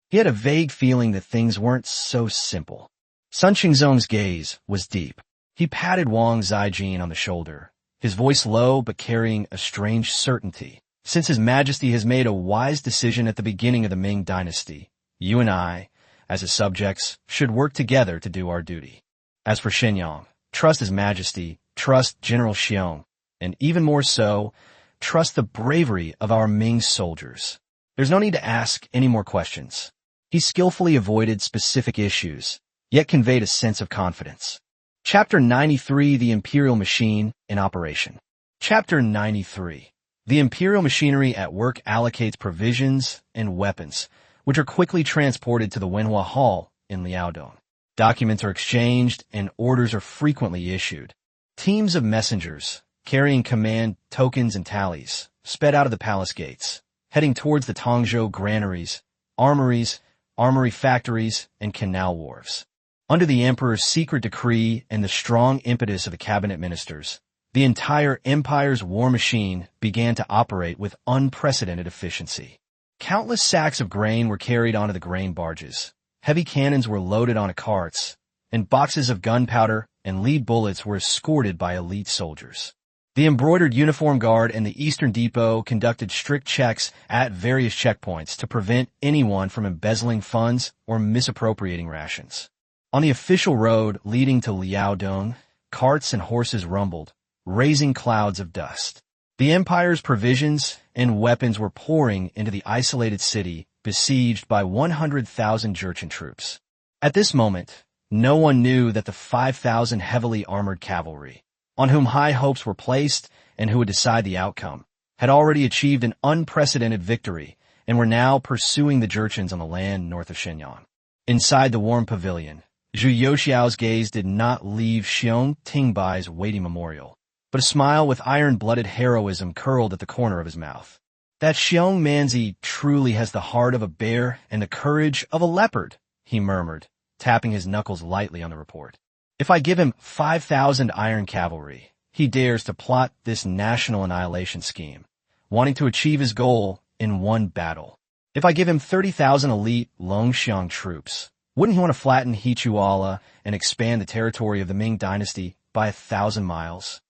He had a vague feeling that things weren't so simple. Sun Qingzong's gaze was deep. He patted Wang Zijin on the shoulder, his voice low but carrying a strange certainty. Since His Majesty has made a wise decision at the beginning of the Ming Dynasty, you and I, as his subjects, should work together to do our duty. As for Xinyang, trust His Majesty, trust General Xiong, and even more so, trust the bravery of our Ming soldiers. There's no need to ask any more questions. He skillfully avoided specific issues, yet conveyed a sense of confidence. Chapter 93, The Imperial Machine in Operation. Chapter 93. The Imperial machinery at work allocates provisions and weapons, which are quickly transported to the Wenhua Hall in Liaodong. Documents are exchanged and orders are frequently issued. Teams of messengers, carrying command tokens and tallies, sped out of the palace gates, heading towards the Tongzhou granaries, armory factories, and canal wharves. Under the emperor's secret decree and the strong impetus of the cabinet ministers, the entire empire's war machine began to operate with unprecedented efficiency. Countless sacks of grain were carried onto the grain barges, heavy cannons were loaded onto carts, and boxes of gunpowder and lead bullets were escorted by elite soldiers. The embroidered uniform guard and the Eastern Depot conducted strict checks at various checkpoints to prevent anyone from embezzling funds or misappropriating rations. On the official road leading to Liaodong, carts and horses rumbled, raising clouds of dust. The empire's provisions and weapons were pouring into the isolated city, besieged by 100,000 Jurchen troops. At this moment, no one knew that the 5,000 heavily armored cavalry, on whom high hopes were placed and who would decide the outcome, had already achieved an unprecedented victory and were now pursuing the Jurchens on the land north of Shenyang. Inside the warm pavilion, Zhu Youxiao's gaze did not leave Xiong Tingbai's weighty memorial, but a smile with iron-blooded heroism curled at the corner of his mouth. That Xiong Manzi truly has the heart of a bear and the courage of a leopard, he murmured, tapping his knuckles lightly on the report. If I give him 5,000 iron cavalry, he dares to plot this national annihilation scheme, wanting to achieve his goal in one battle. If I give him 30,000 elite Longxiang troops, wouldn't he want to flatten Hechuala and expand the territory of the Ming Dynasty by 1,000 miles?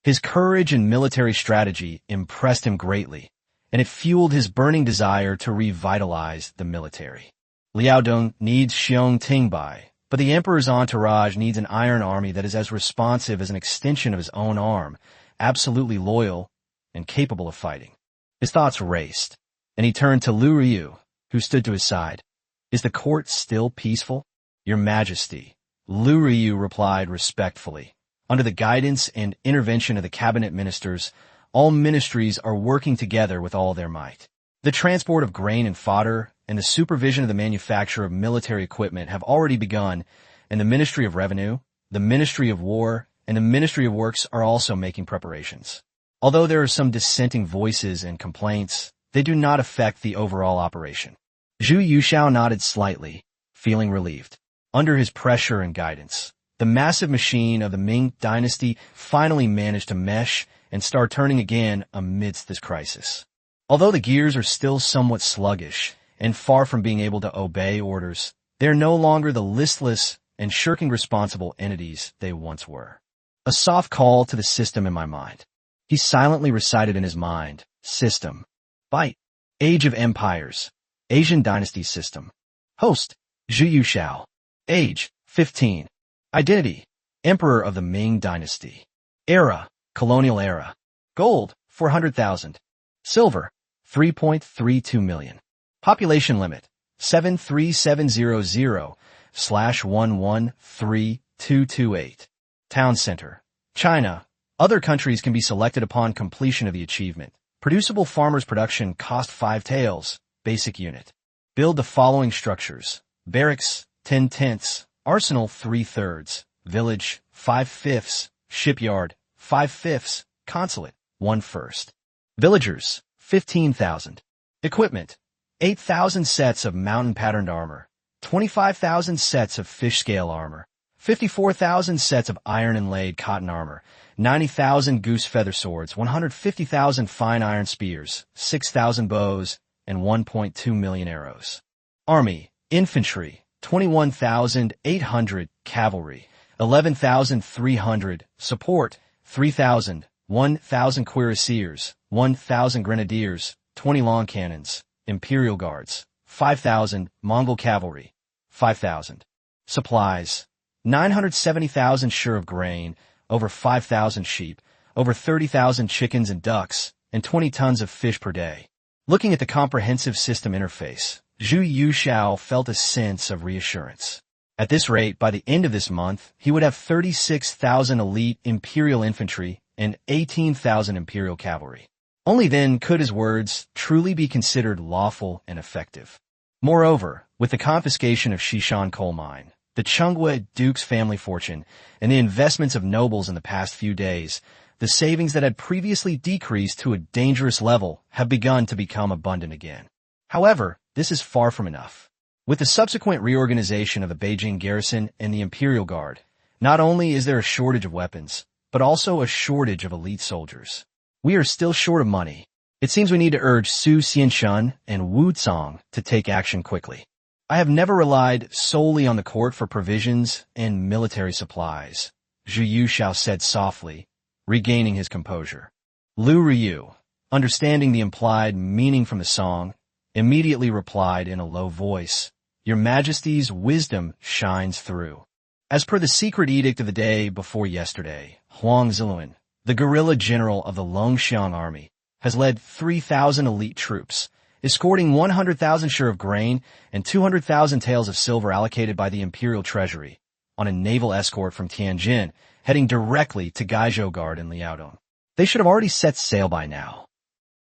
His courage and military strategy impressed him greatly, and it fueled his burning desire to revitalize the military. Liaodong needs Xiong Tingbai, but the emperor's entourage needs an iron army that is as responsive as an extension of his own arm, absolutely loyal and capable of fighting. His thoughts raced, and he turned to Lu Ryu, who stood to his side. Is the court still peaceful? Your Majesty, Lu Ryu replied respectfully. Under the guidance and intervention of the cabinet ministers, all ministries are working together with all their might. The transport of grain and fodder and the supervision of the manufacture of military equipment have already begun, and the Ministry of Revenue, the Ministry of War, and the Ministry of Works are also making preparations. Although there are some dissenting voices and complaints, they do not affect the overall operation. Zhu Yuxiao nodded slightly, feeling relieved. Under his pressure and guidance, the massive machine of the Ming Dynasty finally managed to mesh and start turning again amidst this crisis. Although the gears are still somewhat sluggish and far from being able to obey orders, they are no longer the listless and shirking responsible entities they once were. A soft call to the system in my mind. He silently recited in his mind, System. Byte. Age of Empires. Asian Dynasty System. Host, Zhu Yuxiao. Age, 15. Identity, Emperor of the Ming Dynasty. Era, Colonial Era. Gold, 400,000. Silver, 3.32 million. Population limit, 73700/113228. Town center, China. Other countries can be selected upon completion of the achievement. Producible farmers production cost 5 taels, basic unit. Build the following structures. Barracks, 10 tents. Arsenal, 3/3. Village, 5/5. Shipyard, 5/5. Consulate, 1/1. Villagers, 15,000. Equipment, 8,000 sets of mountain-patterned armor, 25,000 sets of fish-scale armor, 54,000 sets of iron-inlaid cotton armor, 90,000 goose feather swords, 150,000 fine iron spears, 6,000 bows, and 1.2 million arrows. Army, infantry, 21,800, cavalry, 11,300, support, 3,000, 1,000 cuirassiers, 1,000 grenadiers, 20 long cannons, Imperial Guards, 5,000, Mongol cavalry, 5,000. Supplies, 970,000 sure of grain, over 5,000 sheep, over 30,000 chickens and ducks, and 20 tons of fish per day. Looking at the comprehensive system interface, Zhu Yuxiao felt a sense of reassurance. At this rate, by the end of this month, he would have 36,000 elite Imperial infantry and 18,000 Imperial cavalry. Only then could his words truly be considered lawful and effective. Moreover, with the confiscation of Xishan coal mine, the Chunghwa Duke's family fortune, and the investments of nobles in the past few days, the savings that had previously decreased to a dangerous level have begun to become abundant again. However, this is far from enough. With the subsequent reorganization of the Beijing garrison and the Imperial Guard, not only is there a shortage of weapons, but also a shortage of elite soldiers. We are still short of money. It seems we need to urge Su Xianshun and Wu Cong to take action quickly. I have never relied solely on the court for provisions and military supplies, Zhu Yuxiao said softly, regaining his composure. Lu Ryu, understanding the implied meaning from the song, immediately replied in a low voice, Your Majesty's wisdom shines through. As per the secret edict of the day before yesterday, Huang Ziluan, the guerrilla general of the Longxiang army, has led 3,000 elite troops, escorting 100,000 sure of grain and 200,000 taels of silver allocated by the Imperial Treasury, on a naval escort from Tianjin, heading directly to Gaizhou in Liaodong. They should have already set sail by now.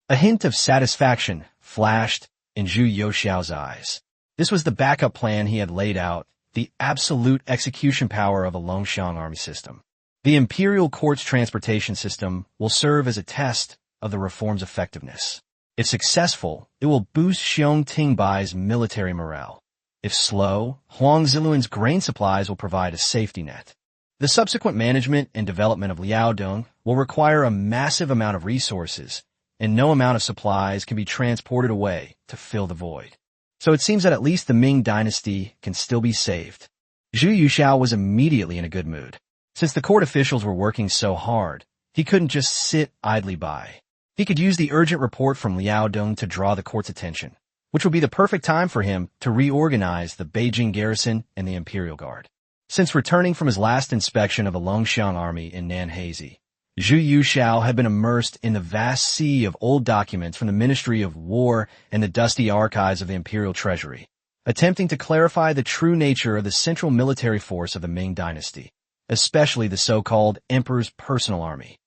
A hint of satisfaction flashed in Zhu Yuxiao's eyes. This was the backup plan he had laid out, the absolute execution power of a Longxiang army system. The Imperial Court's transportation system will serve as a test of the reform's effectiveness. If successful, it will boost Xiong Tingbai's military morale. If slow, Huang Ziluan's grain supplies will provide a safety net. The subsequent management and development of Liaodong will require a massive amount of resources, and no amount of supplies can be transported away to fill the void. So it seems that at least the Ming dynasty can still be saved. Zhu Yuxiao was immediately in a good mood. Since the court officials were working so hard, he couldn't just sit idly by. He could use the urgent report from Liaodong to draw the court's attention, which would be the perfect time for him to reorganize the Beijing garrison and the Imperial Guard. Since returning from his last inspection of the Longxiang army in Nanhazi, Zhu Yuxiao had been immersed in the vast sea of old documents from the Ministry of War and the dusty archives of the Imperial Treasury, attempting to clarify the true nature of the central military force of the Ming dynasty, especially the so-called Emperor's personal army.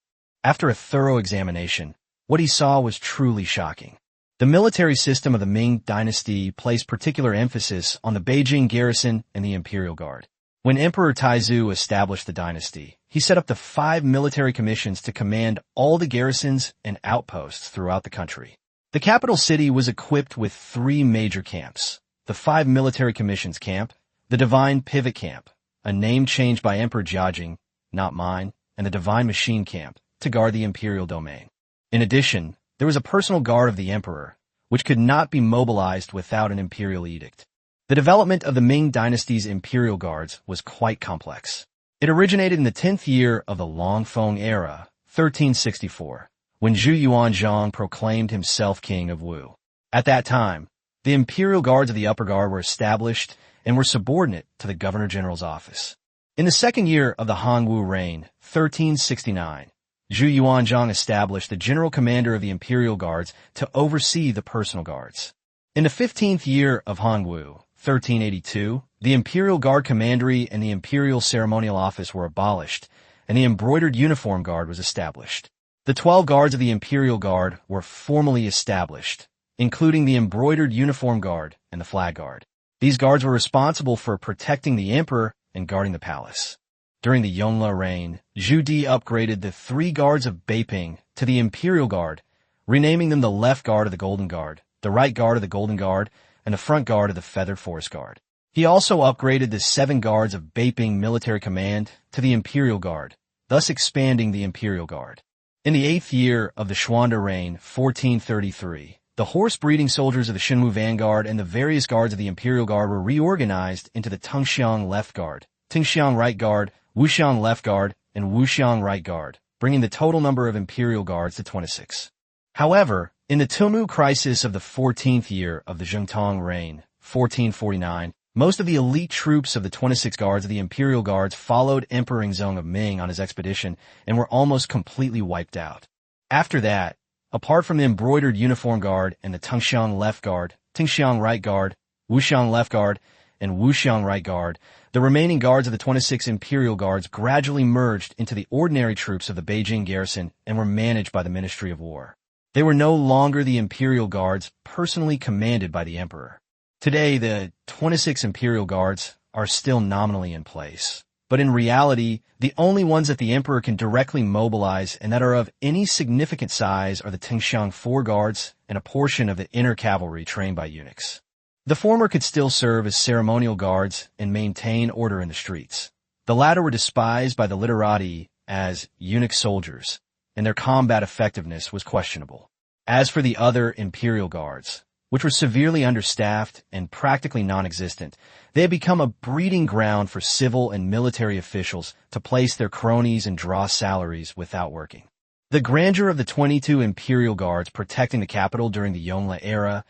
After a thorough examination, what he saw was truly shocking. The military system of the Ming dynasty placed particular emphasis on the Beijing garrison and the Imperial Guard. When Emperor Taizu established the dynasty, he set up the 5 military commissions to command all the garrisons and outposts throughout the country. The capital city was equipped with 3 major camps: the 5 military commissions camp, the Divine Pivot Camp, a name changed by Emperor Jiajing, not mine, and the Divine Machine Camp, to guard the imperial domain. In addition, there was a personal guard of the emperor, which could not be mobilized without an imperial edict. The development of the Ming dynasty's imperial guards was quite complex. It originated in the 10th year of the Longfeng era, 1364, when Zhu Yuanzhang proclaimed himself king of Wu. At that time, the imperial guards of the upper guard were established and were subordinate to the governor-general's office. In the 2nd year of the Han Wu reign, 1369, Zhu Yuanzhang established the general commander of the imperial guards to oversee the personal guards. In the 15th year of Han Wu, 1382, the imperial guard commandery and the imperial ceremonial office were abolished, and the embroidered uniform guard was established. The 12 guards of the imperial guard were formally established, including the embroidered uniform guard and the flag guard. These guards were responsible for protecting the emperor and guarding the palace. During the Yongle reign, Zhu Di upgraded the 3 guards of Beiping to the imperial guard, renaming them the left guard of the Golden Guard, the right guard of the Golden Guard, and the front guard of the Feathered Forest Guard. He also upgraded the 7 guards of Beiping military command to the imperial guard, thus expanding the imperial guard. In the 8th year of the Xuande reign, 1433, the horse-breeding soldiers of the Shenwu vanguard and the various guards of the imperial guard were reorganized into the Tengxiang left guard, Tingxiang right guard, Wuxiang left guard, and Wuxiang right guard, bringing the total number of imperial guards to 26. However, in the Tumu crisis of the 14th year of the Zhengtong reign, 1449, most of the elite troops of the 26 guards of the imperial guards followed Emperor Yingzong of Ming on his expedition and were almost completely wiped out. After that, apart from the embroidered uniform guard and the Tengxiang left guard, Tingxiang right guard, Wuxiang left guard, and Wuxiang right guard, the remaining guards of the 26 imperial guards gradually merged into the ordinary troops of the Beijing garrison and were managed by the Ministry of War. They were no longer the imperial guards personally commanded by the emperor. Today, the 26 imperial guards are still nominally in place, but in reality, the only ones that the emperor can directly mobilize and that are of any significant size are the Tingxiang 4 guards and a portion of the inner cavalry trained by eunuchs. The former could still serve as ceremonial guards and maintain order in the streets. The latter were despised by the literati as eunuch soldiers, and their combat effectiveness was questionable. As for the other imperial guards, which were severely understaffed and practically non-existent, they had become a breeding ground for civil and military officials to place their cronies and draw salaries without working. The grandeur of the 22 imperial guards protecting the capital during the Yongle era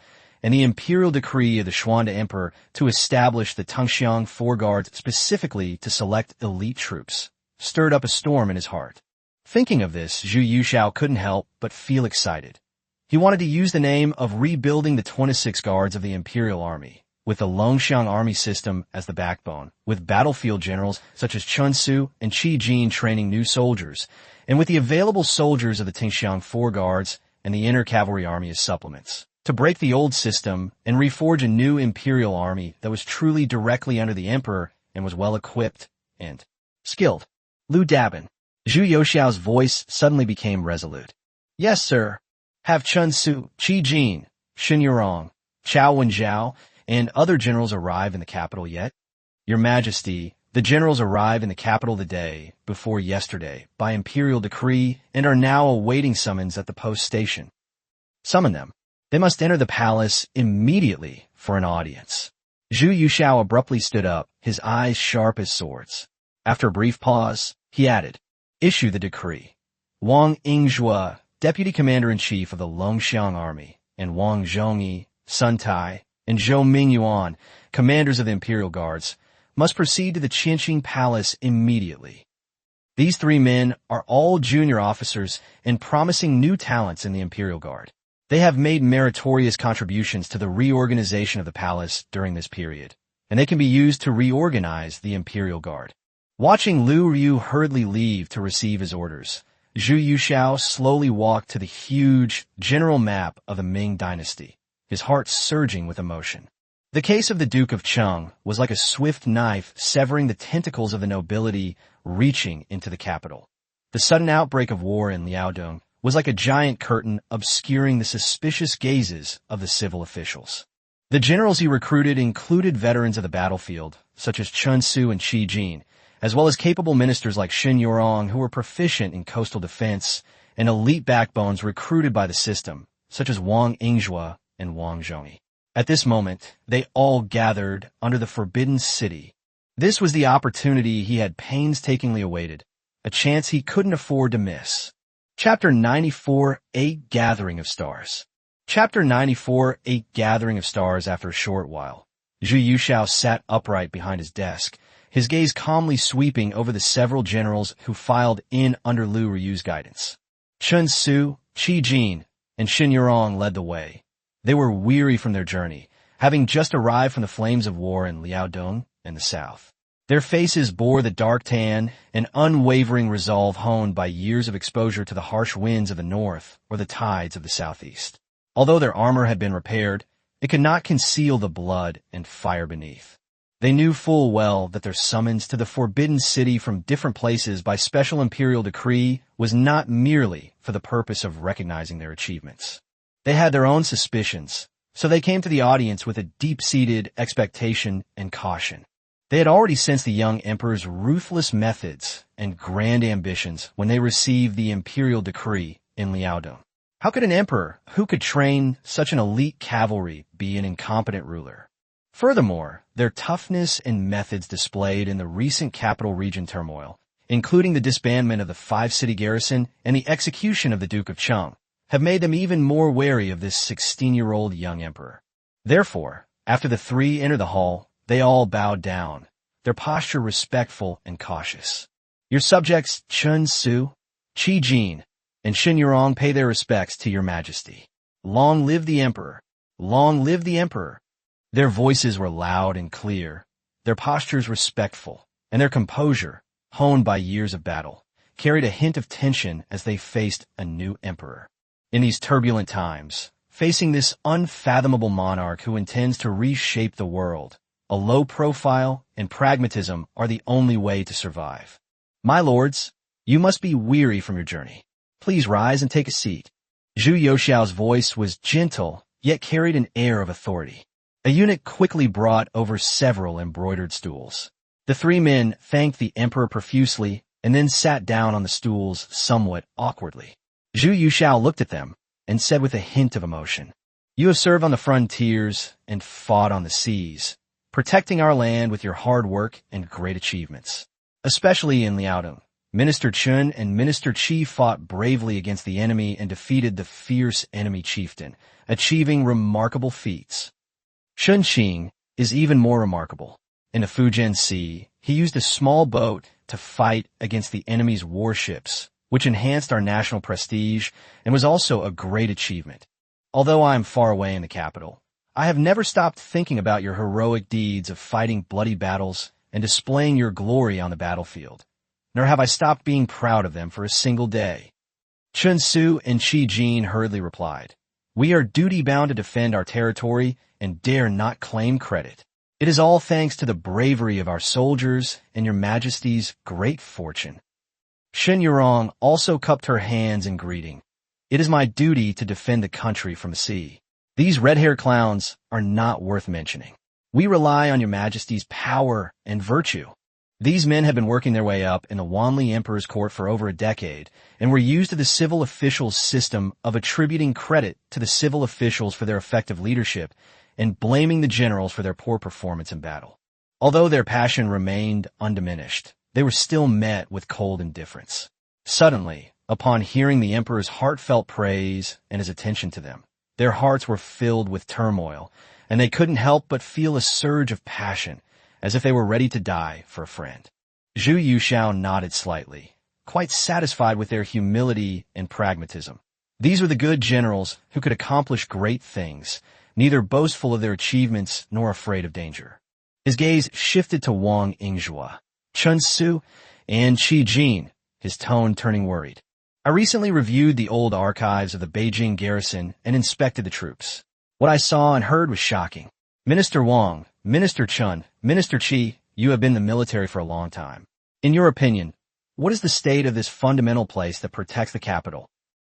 and the imperial decree of the Xuande emperor to establish the Tengxiang 4 guards specifically to select elite troops stirred up a storm in his heart. Thinking of this, Zhu Yushao couldn't help but feel excited. He wanted to use the name of rebuilding the 26 guards of the imperial army, with the Longxiang army system as the backbone, with battlefield generals such as Chun Su and Qi Jin training new soldiers, and with the available soldiers of the Tingxiang 4 guards and the inner cavalry army as supplements, to break the old system and reforge a new imperial army that was truly directly under the emperor and was well equipped and skilled. Lu Dabin. Zhu Youxiao's voice suddenly became resolute. Yes, sir. Have Chun Su, Qi Jin, Shen Yurong, Chao Wenzhao, and other generals arrive in the capital yet? Your Majesty, the generals arrived in the capital the day before yesterday by imperial decree and are now awaiting summons at the post station. Summon them. They must enter the palace immediately for an audience. Zhu Yuxiao abruptly stood up, his eyes sharp as swords. After a brief pause, he added, Issue the decree. Wang Yingzhua, Deputy Commander-in-Chief of the Longxiang Army, and Wang Zhongyi, Sun Tai, and Zhou Mingyuan, commanders of the Imperial Guards, must proceed to the Qianqing Palace immediately. These 3 men are all junior officers and promising new talents in the Imperial Guard. They have made meritorious contributions to the reorganization of the palace during this period, and they can be used to reorganize the Imperial Guard. Watching Liu Ryu hurriedly leave to receive his orders, Zhu Yuxiao slowly walked to the huge general map of the Ming dynasty, his heart surging with emotion. The case of the Duke of Cheng was like a swift knife severing the tentacles of the nobility reaching into the capital. The sudden outbreak of war in Liaodong was like a giant curtain obscuring the suspicious gazes of the civil officials. The generals he recruited included veterans of the battlefield, such as Chun Su and Qi Jin, as well as capable ministers like Shen Yurong who were proficient in coastal defense, and elite backbones recruited by the system, such as Wang Yingzhua and Wang Zhongyi. At this moment, they all gathered under the Forbidden City. This was the opportunity he had painstakingly awaited, a chance he couldn't afford to miss. Chapter 94, A Gathering of Stars. Chapter 94, A Gathering of Stars. After a short while, Zhu Yushao sat upright behind his desk, his gaze calmly sweeping over the several generals who filed in under Lu Riyu's guidance. Chen Su, Qi Jin, and Xin Yurong led the way. They were weary from their journey, having just arrived from the flames of war in Liaodong in the south. Their faces bore the dark tan, an unwavering resolve honed by years of exposure to the harsh winds of the north or the tides of the southeast. Although their armor had been repaired, it could not conceal the blood and fire beneath. They knew full well that their summons to the Forbidden City from different places by special imperial decree was not merely for the purpose of recognizing their achievements. They had their own suspicions, so they came to the audience with a deep-seated expectation and caution. They had already sensed the young emperor's ruthless methods and grand ambitions when they received the imperial decree in Liaodong. How could an emperor who could train such an elite cavalry be an incompetent ruler? Furthermore, their toughness and methods displayed in the recent capital region turmoil, including the disbandment of the five-city garrison and the execution of the Duke of Cheng, have made them even more wary of this 16-year-old young emperor. Therefore, after the three entered the hall, they all bowed down, their posture respectful and cautious. Your subjects Chen Su, Qi Jin, and Xin Yurong pay their respects to your majesty. Long live the emperor! Long live the emperor! Their voices were loud and clear, their postures respectful, and their composure, honed by years of battle, carried a hint of tension as they faced a new emperor. In these turbulent times, facing this unfathomable monarch who intends to reshape the world, a low profile and pragmatism are the only way to survive. My lords, you must be weary from your journey. Please rise and take a seat. Zhu Yuxiao's voice was gentle, yet carried an air of authority. A eunuch quickly brought over several embroidered stools. The three men thanked the emperor profusely and then sat down on the stools somewhat awkwardly. Zhu Yuxiao looked at them and said with a hint of emotion, "You have served on the frontiers and fought on the seas, protecting our land with your hard work and great achievements. Especially in Liaodong, Minister Chen and Minister Qi fought bravely against the enemy and defeated the fierce enemy chieftain, achieving remarkable feats. Shen Qing is even more remarkable. In the Fujian Sea, he used a small boat to fight against the enemy's warships, which enhanced our national prestige and was also a great achievement. Although I am far away in the capital, I have never stopped thinking about your heroic deeds of fighting bloody battles and displaying your glory on the battlefield, nor have I stopped being proud of them for a single day." Chen Su and Qi Jin hurriedly replied, "We are duty-bound to defend our territory and dare not claim credit. It is all thanks to the bravery of our soldiers and your majesty's great fortune." Xin Yurong also cupped her hands in greeting. "It is my duty to defend the country from the sea. These red-haired clowns are not worth mentioning. We rely on your majesty's power and virtue." These men had been working their way up in the Wanli Emperor's court for over a decade and were used to the civil officials' system of attributing credit to the civil officials for their effective leadership and blaming the generals for their poor performance in battle. Although their passion remained undiminished, they were still met with cold indifference. Suddenly, upon hearing the emperor's heartfelt praise and his attention to them, their hearts were filled with turmoil, and they couldn't help but feel a surge of passion, as if they were ready to die for a friend. Zhu Yuxiao nodded slightly, quite satisfied with their humility and pragmatism. These were the good generals who could accomplish great things, neither boastful of their achievements nor afraid of danger. His gaze shifted to Wang Yingzhua, Chen Su, and Qi Jin, his tone turning worried. "I recently reviewed the old archives of the Beijing garrison and inspected the troops. What I saw and heard was shocking. Minister Wang, Minister Chen, Minister Qi, you have been in the military for a long time. In your opinion, what is the state of this fundamental place that protects the capital?"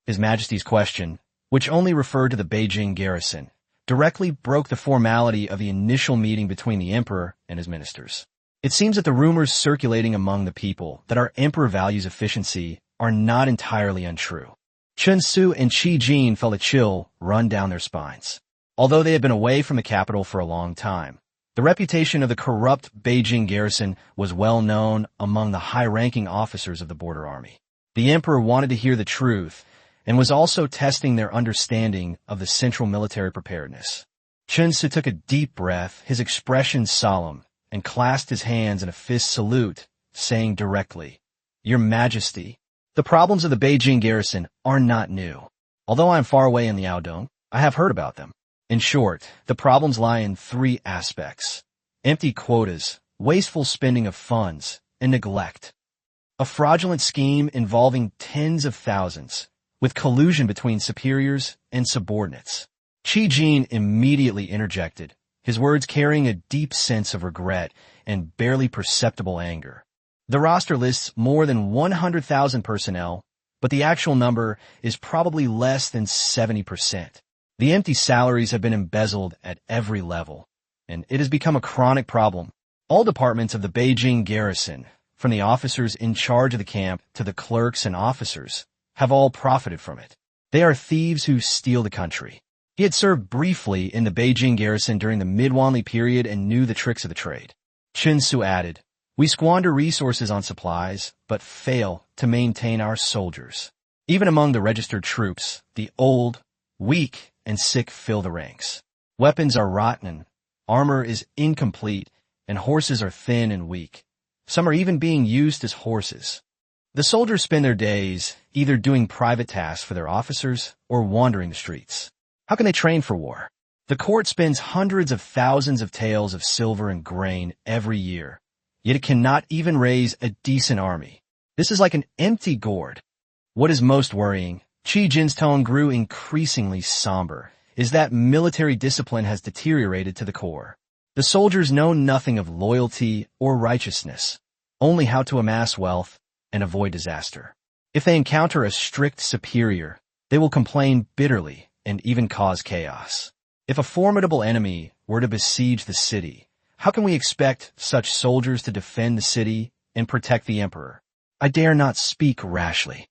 His Majesty's question, which only referred to the Beijing garrison, directly broke the formality of the initial meeting between the emperor and his ministers. It seems that the rumors circulating among the people that our emperor values efficiency are not entirely untrue. Chen Su and Qi Jin felt a chill run down their spines. Although they had been away from the capital for a long time, the reputation of the corrupt Beijing garrison was well known among the high-ranking officers of the border army. The emperor wanted to hear the truth and was also testing their understanding of the central military preparedness. Chen Su took a deep breath, his expression solemn, and clasped his hands in a fist salute, saying directly, "Your Majesty, the problems of the Beijing garrison are not new. Although I am far away in the Liaodong, I have heard about them. In short, the problems lie in three aspects: empty quotas, wasteful spending of funds, and neglect. A fraudulent scheme involving tens of thousands, with collusion between superiors and subordinates." Qi Jin immediately interjected, his words carrying a deep sense of regret and barely perceptible anger. The roster lists more than 100,000 personnel, but the actual number is probably less than 70%. The empty salaries have been embezzled at every level, and it has become a chronic problem. All departments of the Beijing garrison, from the officers in charge of the camp to the clerks and officers, have all profited from it. They are thieves who steal the country. He had served briefly in the Beijing garrison during the Mid-Wanli period and knew the tricks of the trade. Chen Su added, "We squander resources on supplies, but fail to maintain our soldiers. Even among the registered troops, the old, weak, and sick fill the ranks. Weapons are rotten, armor is incomplete, and horses are thin and weak. Some are even being used as horses. The soldiers spend their days either doing private tasks for their officers or wandering the streets. How can they train for war? The court spends hundreds of thousands of taels of silver and grain every year, yet it cannot even raise a decent army. This is like an empty gourd." What is most worrying, Qi Jin's tone grew increasingly somber, is that military discipline has deteriorated to the core. The soldiers know nothing of loyalty or righteousness, only how to amass wealth and avoid disaster. If they encounter a strict superior, they will complain bitterly and even cause chaos. If a formidable enemy were to besiege the city, how can we expect such soldiers to defend the city and protect the emperor? I dare not speak rashly."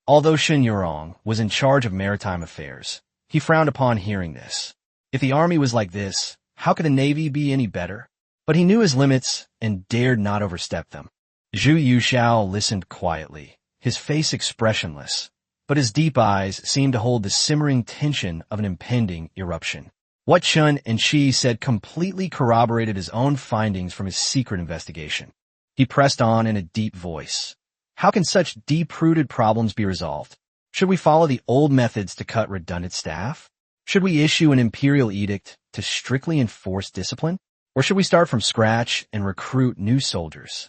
Although Shen Yurong was in charge of maritime affairs, he frowned upon hearing this. If the army was like this, how could the navy be any better? But he knew his limits and dared not overstep them. Zhu Yuxiao listened quietly, his face expressionless, but his deep eyes seemed to hold the simmering tension of an impending eruption. What Chen and Qi said completely corroborated his own findings from his secret investigation. He pressed on in a deep voice. How can such deep-rooted problems be resolved? Should we follow the old methods to cut redundant staff? Should we issue an imperial edict to strictly enforce discipline? Or should we start from scratch and recruit new soldiers?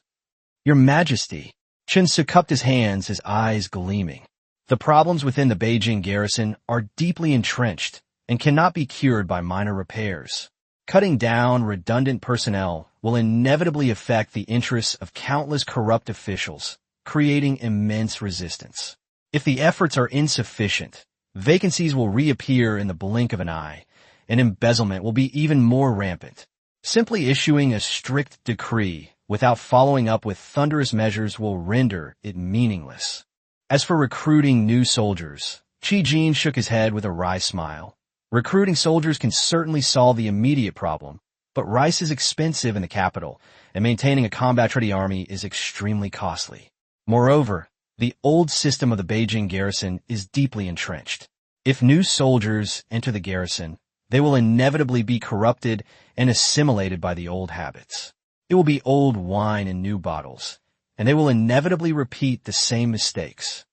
Your Majesty, Chen Su cupped his hands, his eyes gleaming. The problems within the Beijing garrison are deeply entrenched and cannot be cured by minor repairs. Cutting down redundant personnel will inevitably affect the interests of countless corrupt officials, creating immense resistance. If the efforts are insufficient, vacancies will reappear in the blink of an eye, and embezzlement will be even more rampant. Simply issuing a strict decree without following up with thunderous measures will render it meaningless. As for recruiting new soldiers, Qi Jin shook his head with a wry smile. Recruiting soldiers can certainly solve the immediate problem, but rice is expensive in the capital, and maintaining a combat-ready army is extremely costly. Moreover, the old system of the Beijing garrison is deeply entrenched. If new soldiers enter the garrison, they will inevitably be corrupted and assimilated by the old habits. It will be old wine in new bottles, and they will inevitably repeat the same mistakes.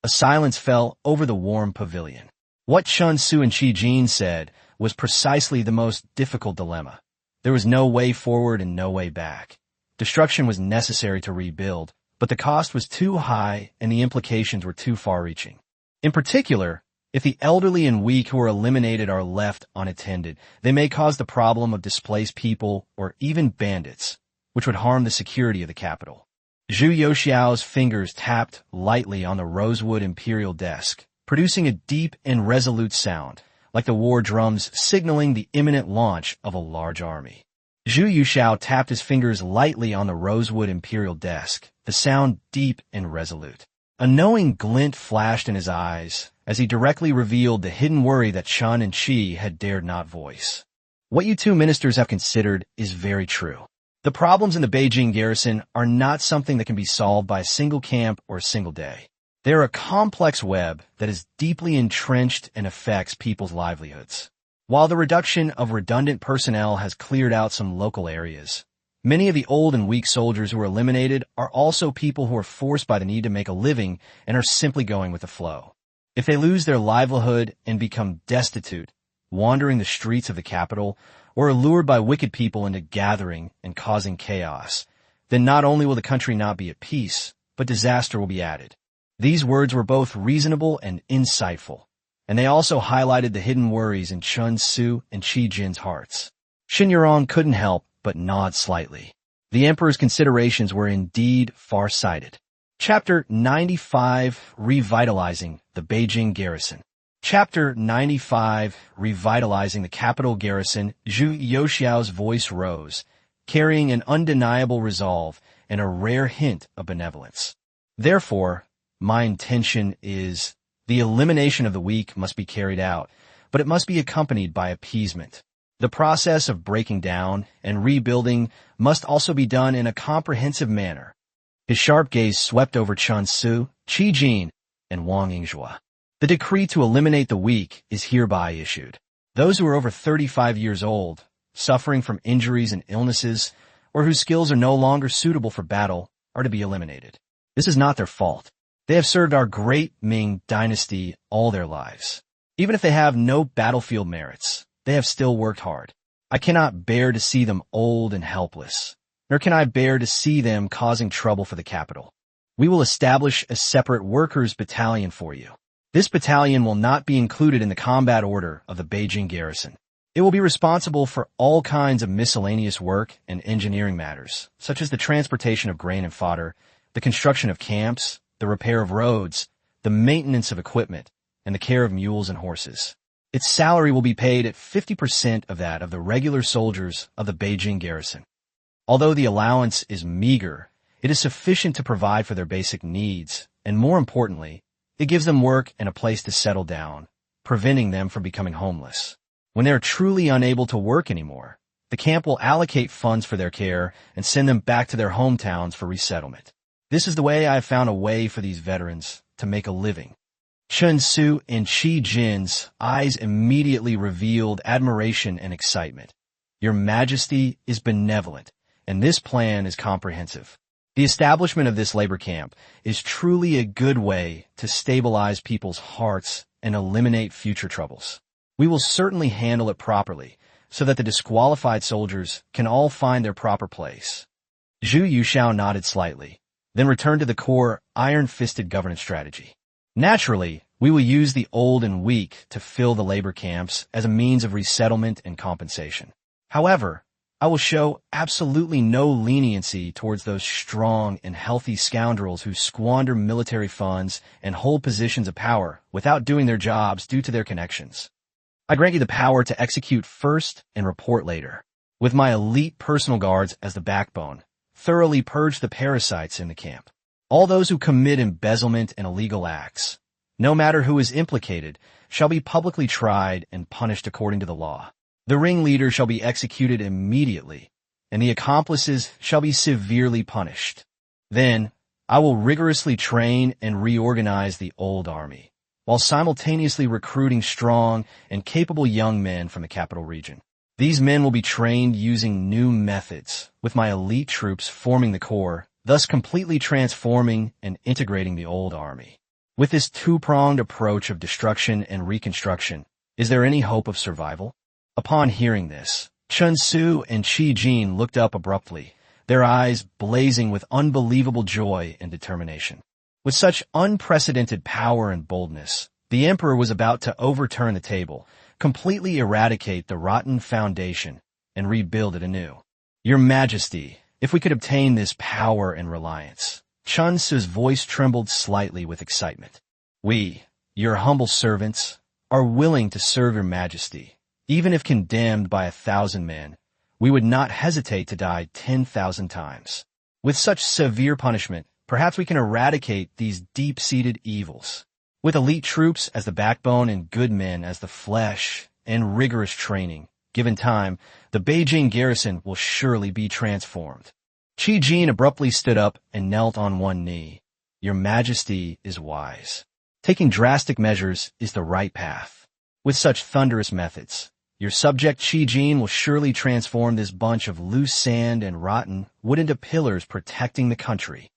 A silence fell over the warm pavilion. What Chen Su and Qi Jin said was precisely the most difficult dilemma. There was no way forward and no way back. Destruction was necessary to rebuild, but the cost was too high and the implications were too far-reaching. In particular, if the elderly and weak who are eliminated are left unattended, they may cause the problem of displaced people or even bandits, which would harm the security of the capital. Zhu Yuxiao's fingers tapped lightly on the rosewood imperial desk, producing a deep and resolute sound, like the war drums signaling the imminent launch of a large army. Zhu Yuxiao tapped his fingers lightly on the rosewood imperial desk, the sound deep and resolute. A knowing glint flashed in his eyes as he directly revealed the hidden worry that Chun and Qi had dared not voice. What you two ministers have considered is very true. The problems in the Beijing garrison are not something that can be solved by a single camp or a single day. They are a complex web that is deeply entrenched and affects people's livelihoods. While the reduction of redundant personnel has cleared out some local areas, many of the old and weak soldiers who are eliminated are also people who are forced by the need to make a living and are simply going with the flow. If they lose their livelihood and become destitute, wandering the streets of the capital, or are lured by wicked people into gathering and causing chaos, then not only will the country not be at peace, but disaster will be added. These words were both reasonable and insightful, and they also highlighted the hidden worries in Chun Su and Qi Jin's hearts. Shen Yurong couldn't help but nod slightly. The emperor's considerations were indeed far-sighted. Chapter 95, Revitalizing the Beijing Garrison. Chapter 95, Revitalizing the Capital Garrison. Zhu Youxiao's voice rose, carrying an undeniable resolve and a rare hint of benevolence. Therefore, my intention is, the elimination of the weak must be carried out, but it must be accompanied by appeasement. The process of breaking down and rebuilding must also be done in a comprehensive manner. His sharp gaze swept over Chun Su, Qi Jin, and Wang Yingzhua. The decree to eliminate the weak is hereby issued. Those who are over 35 years old, suffering from injuries and illnesses, or whose skills are no longer suitable for battle, are to be eliminated. This is not their fault. They have served our great Ming dynasty all their lives. Even if they have no battlefield merits, they have still worked hard. I cannot bear to see them old and helpless, nor can I bear to see them causing trouble for the capital. We will establish a separate workers' battalion for you. This battalion will not be included in the combat order of the Beijing garrison. It will be responsible for all kinds of miscellaneous work and engineering matters, such as the transportation of grain and fodder, the construction of camps, the repair of roads, the maintenance of equipment, and the care of mules and horses. Its salary will be paid at 50% of that of the regular soldiers of the Beijing garrison. Although the allowance is meager, it is sufficient to provide for their basic needs, and more importantly, it gives them work and a place to settle down, preventing them from becoming homeless. When they are truly unable to work anymore, the camp will allocate funds for their care and send them back to their hometowns for resettlement. This is the way I have found a way for these veterans to make a living. Chun Su and Qi Jin's eyes immediately revealed admiration and excitement. Your Majesty is benevolent, and this plan is comprehensive. The establishment of this labor camp is truly a good way to stabilize people's hearts and eliminate future troubles. We will certainly handle it properly so that the disqualified soldiers can all find their proper place. Zhu Youxiao nodded slightly, then returned to the core iron-fisted governance strategy. Naturally, we will use the old and weak to fill the labor camps as a means of resettlement and compensation. However, I will show absolutely no leniency towards those strong and healthy scoundrels who squander military funds and hold positions of power without doing their jobs due to their connections. I grant you the power to execute first and report later. With my elite personal guards as the backbone, thoroughly purge the parasites in the camp. All those who commit embezzlement and illegal acts, no matter who is implicated, shall be publicly tried and punished according to the law. The ringleader shall be executed immediately, and the accomplices shall be severely punished. Then, I will rigorously train and reorganize the old army, while simultaneously recruiting strong and capable young men from the capital region. These men will be trained using new methods, with my elite troops forming the core, thus completely transforming and integrating the old army. With this two-pronged approach of destruction and reconstruction, is there any hope of survival? Upon hearing this, Chun Su and Qi Jin looked up abruptly, their eyes blazing with unbelievable joy and determination. With such unprecedented power and boldness, the emperor was about to overturn the table, completely eradicate the rotten foundation, and rebuild it anew. Your Majesty, if we could obtain this power and reliance. Chun Su's voice trembled slightly with excitement. We, your humble servants, are willing to serve your Majesty. Even if condemned by 1,000 men, we would not hesitate to die 10,000 times. With such severe punishment, perhaps we can eradicate these deep-seated evils. With elite troops as the backbone and good men as the flesh and rigorous training, given time, the Beijing garrison will surely be transformed. Qi Jin abruptly stood up and knelt on one knee. Your Majesty is wise. Taking drastic measures is the right path. With such thunderous methods, your subject Qi Jin will surely transform this bunch of loose sand and rotten wood into pillars protecting the country.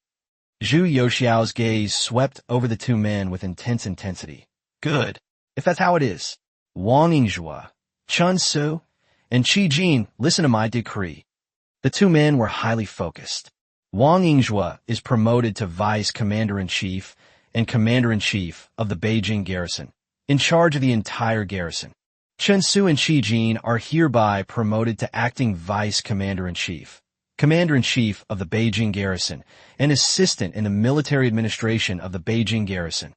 Zhu Youxiao's gaze swept over the two men with intense intensity. Good. If that's how it is. Wang Yingzhua, Chen Su, and Qi Jin, listen to my decree. The two men were highly focused. Wang Yingzhua is promoted to Vice Commander-in-Chief and Commander-in-Chief of the Beijing garrison, in charge of the entire garrison. Chen Su and Qi Jin are hereby promoted to Acting Vice Commander-in-Chief, Commander-in-Chief of the Beijing garrison, and Assistant in the military administration of the Beijing garrison.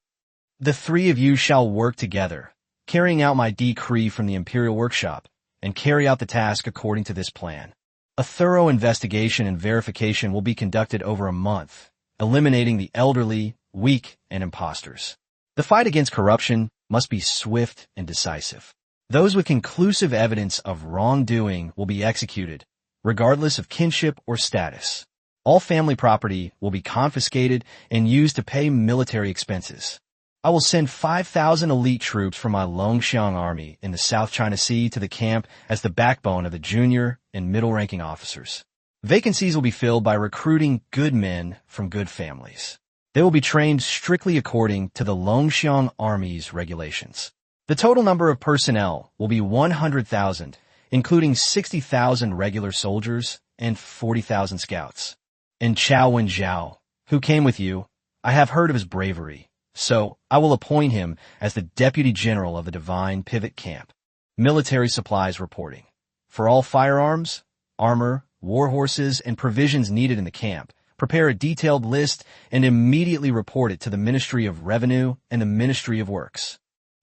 The three of you shall work together, carrying out my decree from the Imperial Workshop, and carry out the task according to this plan. A thorough investigation and verification will be conducted over a month, eliminating the elderly, weak, and imposters. The fight against corruption must be swift and decisive. Those with conclusive evidence of wrongdoing will be executed, regardless of kinship or status. All family property will be confiscated and used to pay military expenses. I will send 5,000 elite troops from my Longxiang army in the South China Sea to the camp as the backbone of the junior and middle-ranking officers. Vacancies will be filled by recruiting good men from good families. They will be trained strictly according to the Longxiang Army's regulations. The total number of personnel will be 100,000, including 60,000 regular soldiers and 40,000 scouts. And Chao Wenzhao, who came with you, I have heard of his bravery, so I will appoint him as the Deputy General of the Divine Pivot Camp. Military supplies reporting. For all firearms, armor, war horses, and provisions needed in the camp, prepare a detailed list and immediately report it to the Ministry of Revenue and the Ministry of Works.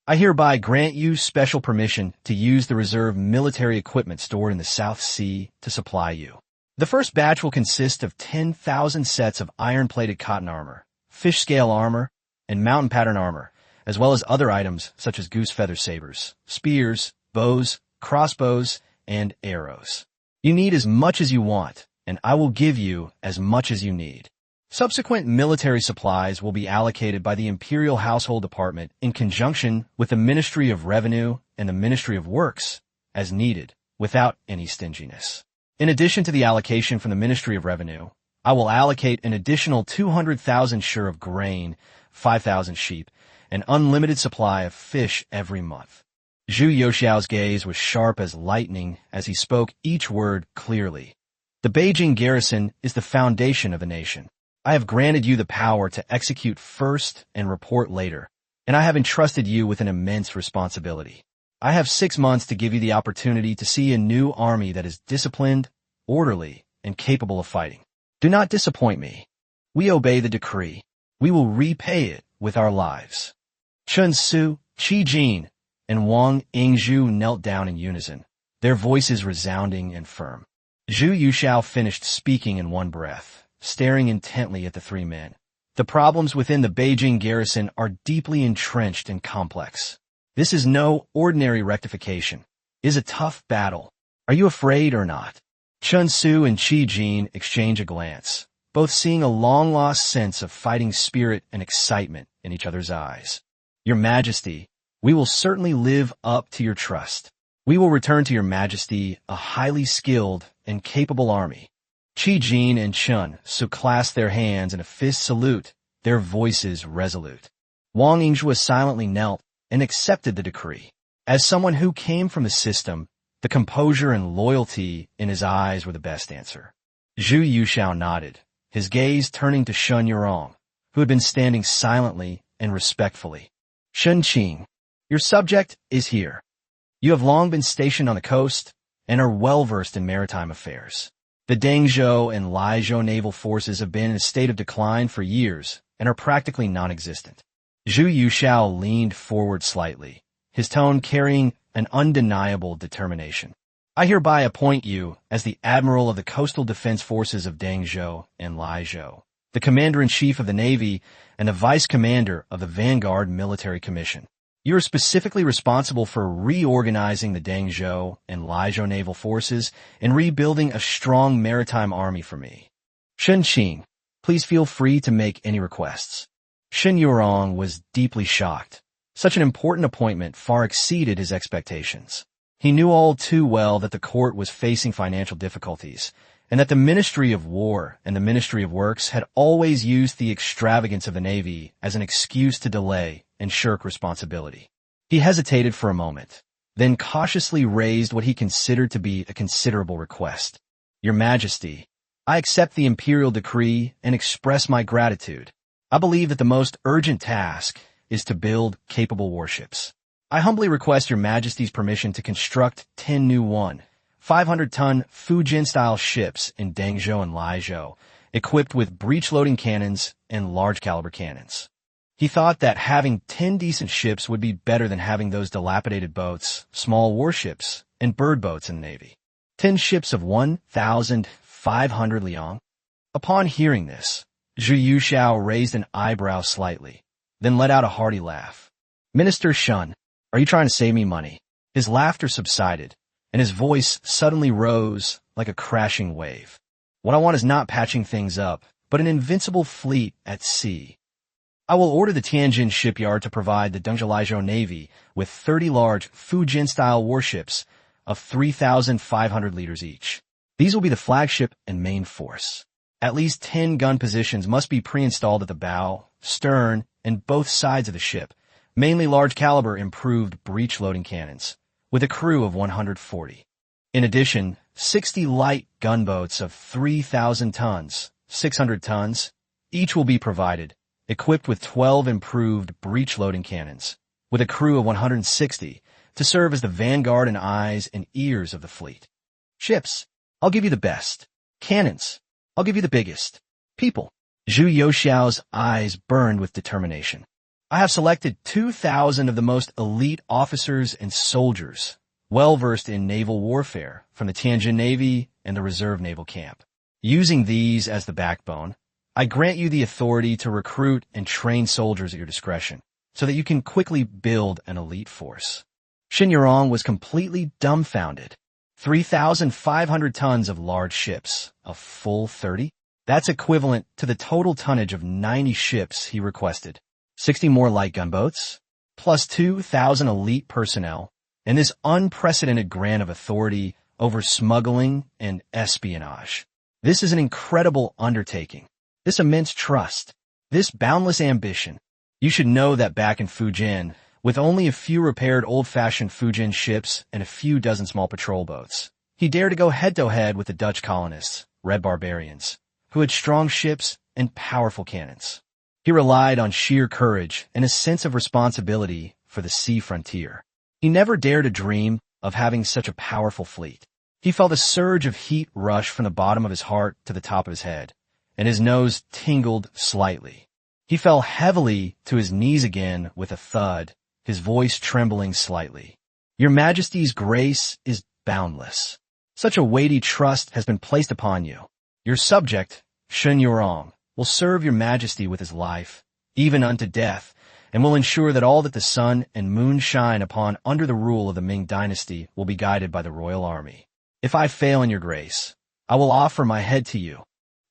I hereby grant you special permission to use the reserve military equipment stored in the South Sea to supply you. The first batch will consist of 10,000 sets of iron-plated cotton armor, fish scale armor, and mountain pattern armor, as well as other items such as goose feather sabers, spears, bows, crossbows, and arrows. You need as much as you want, and I will give you as much as you need. Subsequent military supplies will be allocated by the Imperial Household Department in conjunction with the Ministry of Revenue and the Ministry of Works, as needed, without any stinginess. In addition to the allocation from the Ministry of Revenue, I will allocate an additional 200,000 sure of grain, 5,000 sheep, and unlimited supply of fish every month. Zhu Youxiao's gaze was sharp as lightning as he spoke each word clearly. The Beijing garrison is the foundation of the nation. I have granted you the power to execute first and report later, and I have entrusted you with an immense responsibility. I have 6 months to give you the opportunity to see a new army that is disciplined, orderly, and capable of fighting. Do not disappoint me. We obey the decree. We will repay it with our lives. Chen Su, Qi Jin, and Wang Yingzhou knelt down in unison, their voices resounding and firm. Zhu Youxiao finished speaking in one breath, staring intently at the three men. The problems within the Beijing garrison are deeply entrenched and complex. This is no ordinary rectification. It is a tough battle. Are you afraid or not? Chen Su and Qi Jin exchange a glance, both seeing a long-lost sense of fighting spirit and excitement in each other's eyes. Your Majesty, we will certainly live up to your trust. We will return to your Majesty a highly skilled and capable army. Qi Jin and Chen Su clasped their hands in a fist salute, their voices resolute. Wang Yingzhua silently knelt and accepted the decree. As someone who came from the system, the composure and loyalty in his eyes were the best answer. Zhu Youxiao nodded, his gaze turning to Shun Yurong, who had been standing silently and respectfully. Shun Qing, your subject is here. You have long been stationed on the coast and are well-versed in maritime affairs. The Dengzhou and Laizhou naval forces have been in a state of decline for years and are practically non-existent. Zhu Youxiao leaned forward slightly, his tone carrying an undeniable determination. I hereby appoint you as the Admiral of the Coastal Defense Forces of Dengzhou and Laizhou. the Commander-in-Chief of the Navy, and the Vice Commander of the Vanguard Military Commission. You are specifically responsible for reorganizing the Dengzhou and Laizhou naval forces and rebuilding a strong maritime army for me. Shen Qing, please feel free to make any requests. Shen Yurong was deeply shocked. Such an important appointment far exceeded his expectations. He knew all too well that the court was facing financial difficulties, and that the Ministry of War and the Ministry of Works had always used the extravagance of the Navy as an excuse to delay and shirk responsibility. He hesitated for a moment, then cautiously raised what he considered to be a considerable request. Your Majesty, I accept the imperial decree and express my gratitude. I believe that the most urgent task is to build capable warships. I humbly request Your Majesty's permission to construct 10 new 500-ton Fujin-style ships in Dengzhou and Laizhou, equipped with breech-loading cannons and large-caliber cannons. He thought that having 10 decent ships would be better than having those dilapidated boats, small warships, and bird boats in the Navy. 10 ships of 1,500 liang. Upon hearing this, Zhu Yuxiao raised an eyebrow slightly, then let out a hearty laugh. Minister Shun, are you trying to save me money? His laughter subsided, and his voice suddenly rose like a crashing wave. What I want is not patching things up, but an invincible fleet at sea. I will order the Tianjin shipyard to provide the Dengzhou Navy with 30 large Fujin-style warships of 3,500 liters each. These will be the flagship and main force. At least 10 gun positions must be pre-installed at the bow, stern, and both sides of the ship, mainly large-caliber improved breech-loading cannons, with a crew of 140. In addition, 60 light gunboats of 3,000 tons, 600 tons, each will be provided, equipped with 12 improved breech-loading cannons, with a crew of 160, to serve as the vanguard and eyes and ears of the fleet. Ships, I'll give you the best. Cannons, I'll give you the biggest. People. Zhu Yuxiao's eyes burned with determination. I have selected 2,000 of the most elite officers and soldiers, well-versed in naval warfare, from the Tianjin Navy and the Reserve Naval Camp. Using these as the backbone, I grant you the authority to recruit and train soldiers at your discretion, so that you can quickly build an elite force. Shen Yurong was completely dumbfounded. 3,500 tons of large ships, a full 30? That's equivalent to the total tonnage of 90 ships he requested. 60 more light gunboats, plus 2,000 elite personnel, and this unprecedented grant of authority over smuggling and espionage. This is an incredible undertaking. This immense trust, this boundless ambition. You should know that back in Fujin, with only a few repaired old-fashioned Fujin ships and a few dozen small patrol boats, he dared to go head-to-head with the Dutch colonists, Red Barbarians, who had strong ships and powerful cannons. He relied on sheer courage and a sense of responsibility for the sea frontier. He never dared to dream of having such a powerful fleet. He felt a surge of heat rush from the bottom of his heart to the top of his head, and his nose tingled slightly. He fell heavily to his knees again with a thud, his voice trembling slightly. Your Majesty's grace is boundless. Such a weighty trust has been placed upon you. Your subject, Shen Yurong, will serve your Majesty with his life, even unto death, and will ensure that all that the sun and moon shine upon under the rule of the Ming dynasty will be guided by the royal army. If I fail in your grace, I will offer my head to you.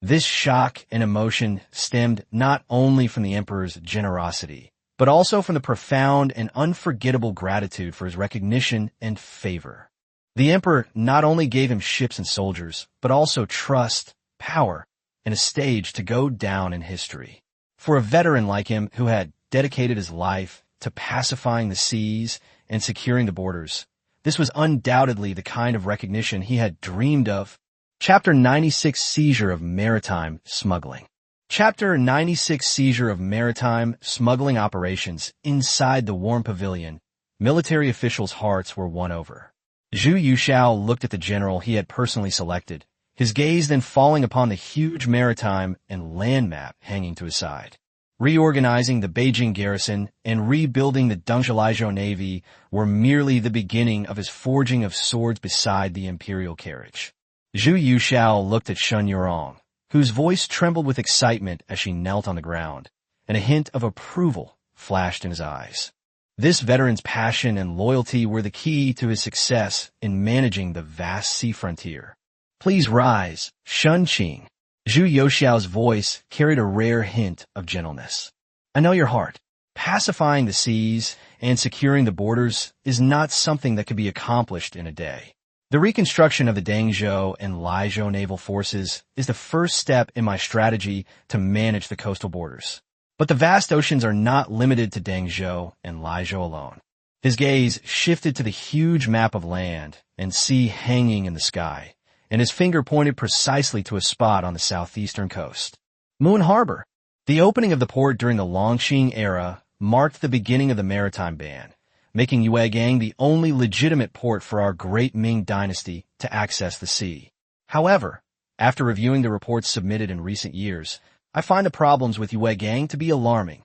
This shock and emotion stemmed not only from the emperor's generosity, but also from the profound and unforgettable gratitude for his recognition and favor. The emperor not only gave him ships and soldiers, but also trust, power, and a stage to go down in history. For a veteran like him who had dedicated his life to pacifying the seas and securing the borders, this was undoubtedly the kind of recognition he had dreamed of. Chapter 96 Seizure of Maritime Smuggling. Chapter 96 Seizure of Maritime Smuggling Operations. Inside the warm pavilion, military officials' hearts were won over. Zhu Yuxiao looked at the general he had personally selected, his gaze then falling upon the huge maritime and land map hanging to his side. Reorganizing the Beijing garrison and rebuilding the Dengzhou Navy were merely the beginning of his forging of swords beside the imperial carriage. Zhu Yuxiao looked at Shen Yurong, whose voice trembled with excitement as she knelt on the ground, and a hint of approval flashed in his eyes. This veteran's passion and loyalty were the key to his success in managing the vast sea frontier. "Please rise, Shun Qing." Zhu Youxiao's voice carried a rare hint of gentleness. "I know your heart. Pacifying the seas and securing the borders is not something that could be accomplished in a day. The reconstruction of the Dengzhou and Laizhou naval forces is the first step in my strategy to manage the coastal borders. But the vast oceans are not limited to Dengzhou and Laizhou alone." His gaze shifted to the huge map of land and sea hanging in the sky, and his finger pointed precisely to a spot on the southeastern coast. Moon Harbor. The opening of the port during the Longqing era marked the beginning of the maritime ban, making Yuegang the only legitimate port for our great Ming dynasty to access the sea. However, after reviewing the reports submitted in recent years, I find the problems with Yuegang to be alarming.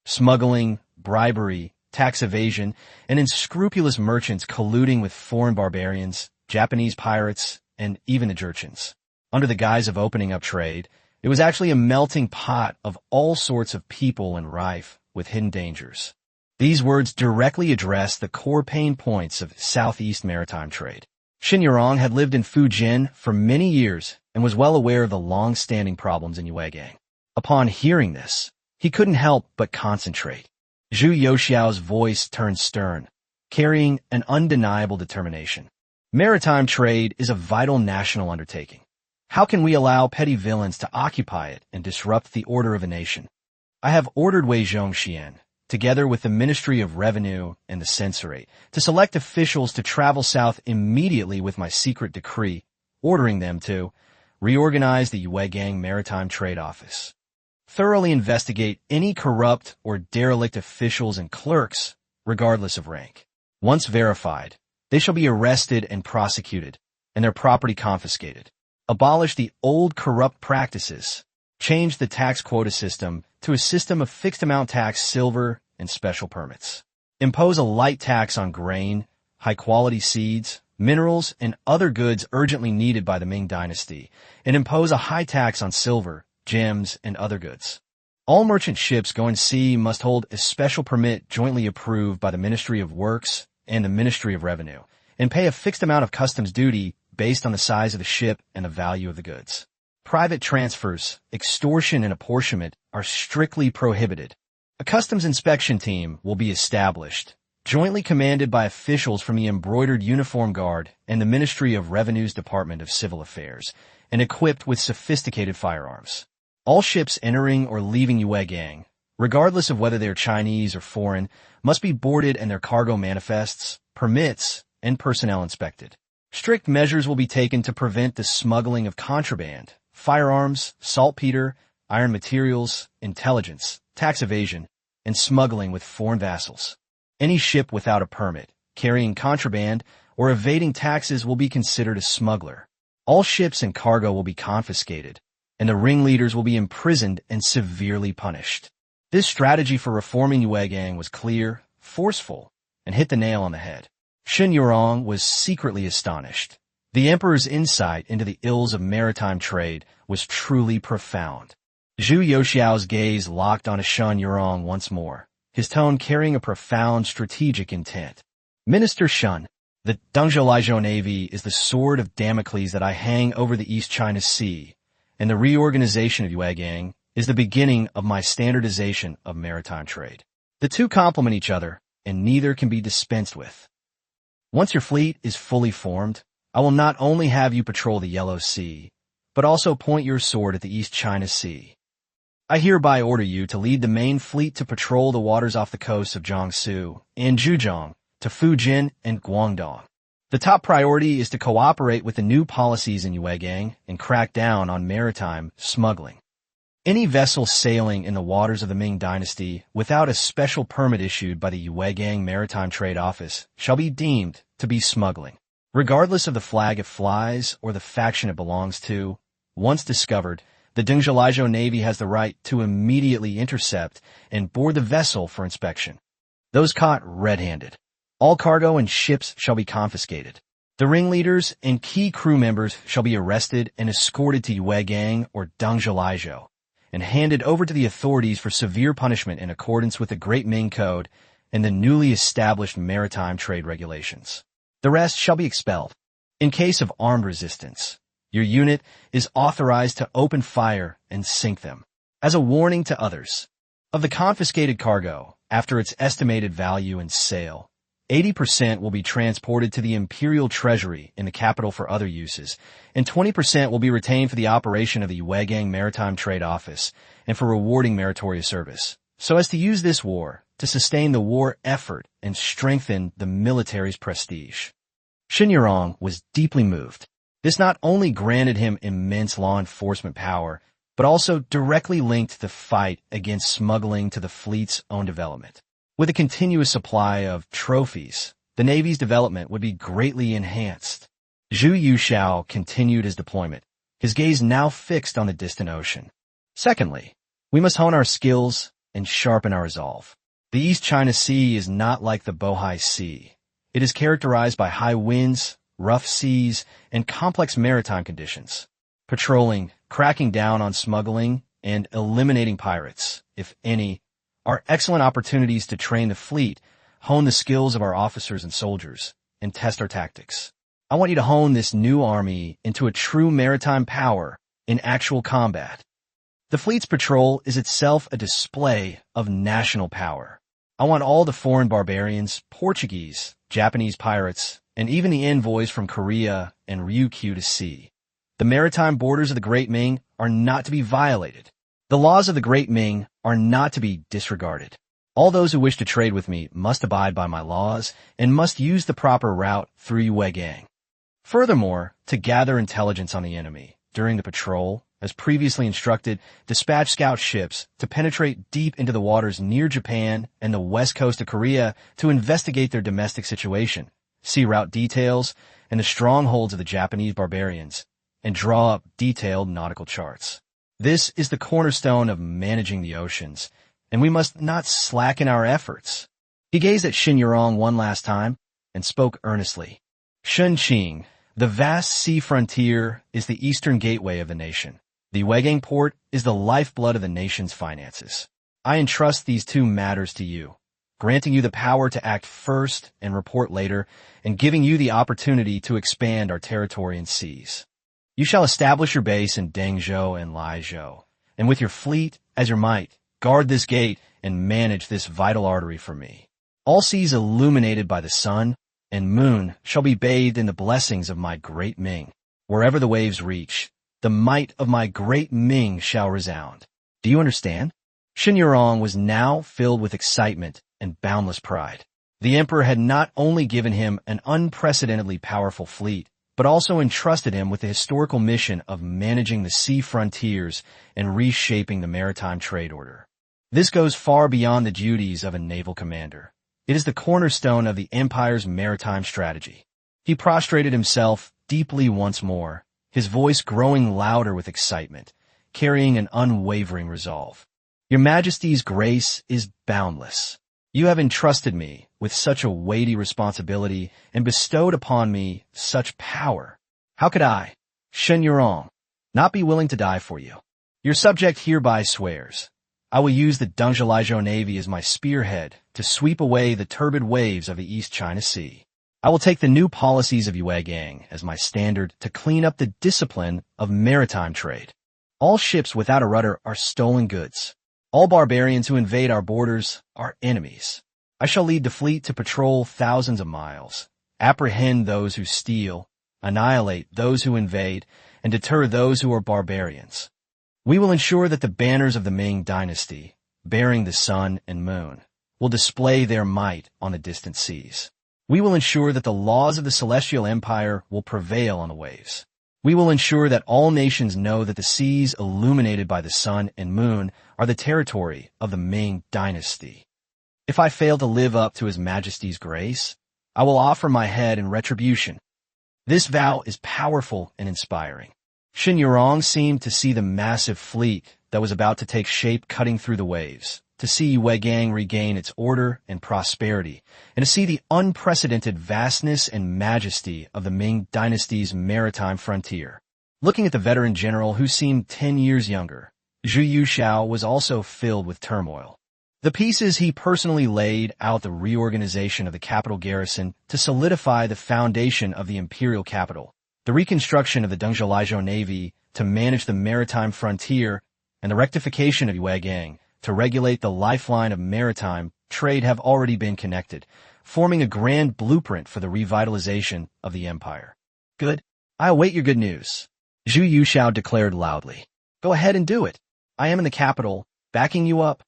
Smuggling, bribery, tax evasion, and unscrupulous merchants colluding with foreign barbarians, Japanese pirates, and even the Jurchens. Under the guise of opening up trade, it was actually a melting pot of all sorts of people and rife with hidden dangers. These words directly address the core pain points of Southeast maritime trade. Xin Yurong had lived in Fujian for many years and was well aware of the long-standing problems in Yuegang. Upon hearing this, he couldn't help but concentrate. Zhu Youxiao's voice turned stern, carrying an undeniable determination. Maritime trade is a vital national undertaking. How can we allow petty villains to occupy it and disrupt the order of a nation? I have ordered Wei Zhongxian, together with the Ministry of Revenue and the Censorate, to select officials to travel south immediately with my secret decree, ordering them to reorganize the Yuegang Maritime Trade Office, thoroughly investigate any corrupt or derelict officials and clerks, regardless of rank. Once verified, they shall be arrested and prosecuted, and their property confiscated. Abolish the old corrupt practices. Change the tax quota system to a system of fixed-amount tax silver and special permits. Impose a light tax on grain, high-quality seeds, minerals, and other goods urgently needed by the Ming dynasty, and impose a high tax on silver, gems, and other goods. All merchant ships going to sea must hold a special permit jointly approved by the Ministry of Works and the Ministry of Revenue, and pay a fixed amount of customs duty based on the size of the ship and the value of the goods. Private transfers, extortion, and apportionment are strictly prohibited. A customs inspection team will be established, jointly commanded by officials from the Embroidered Uniform Guard and the Ministry of Revenue's Department of Civil Affairs, and equipped with sophisticated firearms. All ships entering or leaving Yuegang, regardless of whether they are Chinese or foreign, must be boarded and their cargo manifests, permits, and personnel inspected. Strict measures will be taken to prevent the smuggling of contraband, firearms, saltpeter, iron materials, intelligence, tax evasion, and smuggling with foreign vassals. Any ship without a permit, carrying contraband, or evading taxes will be considered a smuggler. All ships and cargo will be confiscated, and the ringleaders will be imprisoned and severely punished. This strategy for reforming Yuegang was clear, forceful, and hit the nail on the head. Xin Yurong was secretly astonished. The emperor's insight into the ills of maritime trade was truly profound. Zhu Youxiao's gaze locked onto Xin Yurong once more, his tone carrying a profound strategic intent. "Minister Shun, the Dengzhou Laizhou Navy is the sword of Damocles that I hang over the East China Sea, and the reorganization of Yuegang is the beginning of my standardization of maritime trade. The two complement each other, and neither can be dispensed with. Once your fleet is fully formed, I will not only have you patrol the Yellow Sea, but also point your sword at the East China Sea. I hereby order you to lead the main fleet to patrol the waters off the coasts of Jiangsu and Zhejiang to Fujian and Guangdong. The top priority is to cooperate with the new policies in Yuegang and crack down on maritime smuggling. Any vessel sailing in the waters of the Ming dynasty without a special permit issued by the Yuegang Maritime Trade Office shall be deemed to be smuggling. Regardless of the flag it flies or the faction it belongs to, once discovered, the Dengzhou Laizhou Navy has the right to immediately intercept and board the vessel for inspection. Those caught red-handed. All cargo and ships shall be confiscated. The ringleaders and key crew members shall be arrested and escorted to Yuegang or Dengzhilizhou and handed over to the authorities for severe punishment in accordance with the Great Ming Code and the newly established maritime trade regulations. The rest shall be expelled. In case of armed resistance, your unit is authorized to open fire and sink them as a warning to others. Of the confiscated cargo, after its estimated value and sale, 80% will be transported to the imperial treasury in the capital for other uses, and 20% will be retained for the operation of the Yuegang Maritime Trade Office and for rewarding meritorious service, so as to use this war to sustain the war effort and strengthen the military's prestige. Shen Yurong was deeply moved. This not only granted him immense law enforcement power, but also directly linked the fight against smuggling to the fleet's own development. With a continuous supply of trophies, the Navy's development would be greatly enhanced. Zhu Yushao continued his deployment, his gaze now fixed on the distant ocean. Secondly, we must hone our skills and sharpen our resolve. The East China Sea is not like the Bohai Sea. It is characterized by high winds, rough seas, and complex maritime conditions. Patrolling, cracking down on smuggling, and eliminating pirates, if any, are excellent opportunities to train the fleet, hone the skills of our officers and soldiers, and test our tactics. I want you to hone this new army into a true maritime power in actual combat. The fleet's patrol is itself a display of national power. I want all the foreign barbarians, Portuguese, Japanese pirates, and even the envoys from Korea and Ryukyu to see. The maritime borders of the Great Ming are not to be violated. The laws of the Great Ming are not to be disregarded. All those who wish to trade with me must abide by my laws and must use the proper route through Yuegang. Furthermore, to gather intelligence on the enemy during the patrol, as previously instructed, dispatch scout ships to penetrate deep into the waters near Japan and the west coast of Korea to investigate their domestic situation, see route details and the strongholds of the Japanese barbarians, and draw up detailed nautical charts. This is the cornerstone of managing the oceans, and we must not slacken our efforts. He gazed at Shen Yurong one last time and spoke earnestly. Shunqing, the vast sea frontier, is the eastern gateway of the nation. The Yuegang port is the lifeblood of the nation's finances. I entrust these two matters to you, granting you the power to act first and report later, and giving you the opportunity to expand our territory and seas. You shall establish your base in Dengzhou and Laizhou, and with your fleet as your might, guard this gate and manage this vital artery for me. All seas illuminated by the sun and moon shall be bathed in the blessings of my Great Ming. Wherever the waves reach, the might of my Great Ming shall resound. Do you understand? Shen Yurong was now filled with excitement and boundless pride. The emperor had not only given him an unprecedentedly powerful fleet, but also entrusted him with the historical mission of managing the sea frontiers and reshaping the maritime trade order. This goes far beyond the duties of a naval commander. It is the cornerstone of the empire's maritime strategy. He prostrated himself deeply once more, his voice growing louder with excitement, carrying an unwavering resolve. Your Majesty's grace is boundless. You have entrusted me with such a weighty responsibility and bestowed upon me such power. How could I, Shen Yurong, not be willing to die for you? Your subject hereby swears. I will use the Dengzhilizhou Navy as my spearhead to sweep away the turbid waves of the East China Sea. I will take the new policies of Yuegang as my standard to clean up the discipline of maritime trade. All ships without a rudder are stolen goods. All barbarians who invade our borders are enemies. I shall lead the fleet to patrol thousands of miles, apprehend those who steal, annihilate those who invade, and deter those who are barbarians. We will ensure that the banners of the Ming dynasty, bearing the sun and moon, will display their might on the distant seas. We will ensure that the laws of the Celestial Empire will prevail on the waves. We will ensure that all nations know that the seas illuminated by the sun and moon are the territory of the Ming dynasty. If I fail to live up to His Majesty's grace, I will offer my head in retribution. This vow is powerful and inspiring. Shen Yurong seemed to see the massive fleet that was about to take shape cutting through the waves, to see Yue Gang regain its order and prosperity, and to see the unprecedented vastness and majesty of the Ming Dynasty's maritime frontier. Looking at the veteran general who seemed 10 years younger, Zhu Yuxiao was also filled with turmoil. The pieces he personally laid out the reorganization of the capital garrison to solidify the foundation of the imperial capital, the reconstruction of the Dengzhou Navy to manage the maritime frontier, and the rectification of Yue Gang to regulate the lifeline of maritime trade have already been connected, forming a grand blueprint for the revitalization of the empire. Good. I await your good news. Zhu Yuxiao declared loudly. Go ahead and do it. I am in the capital, backing you up.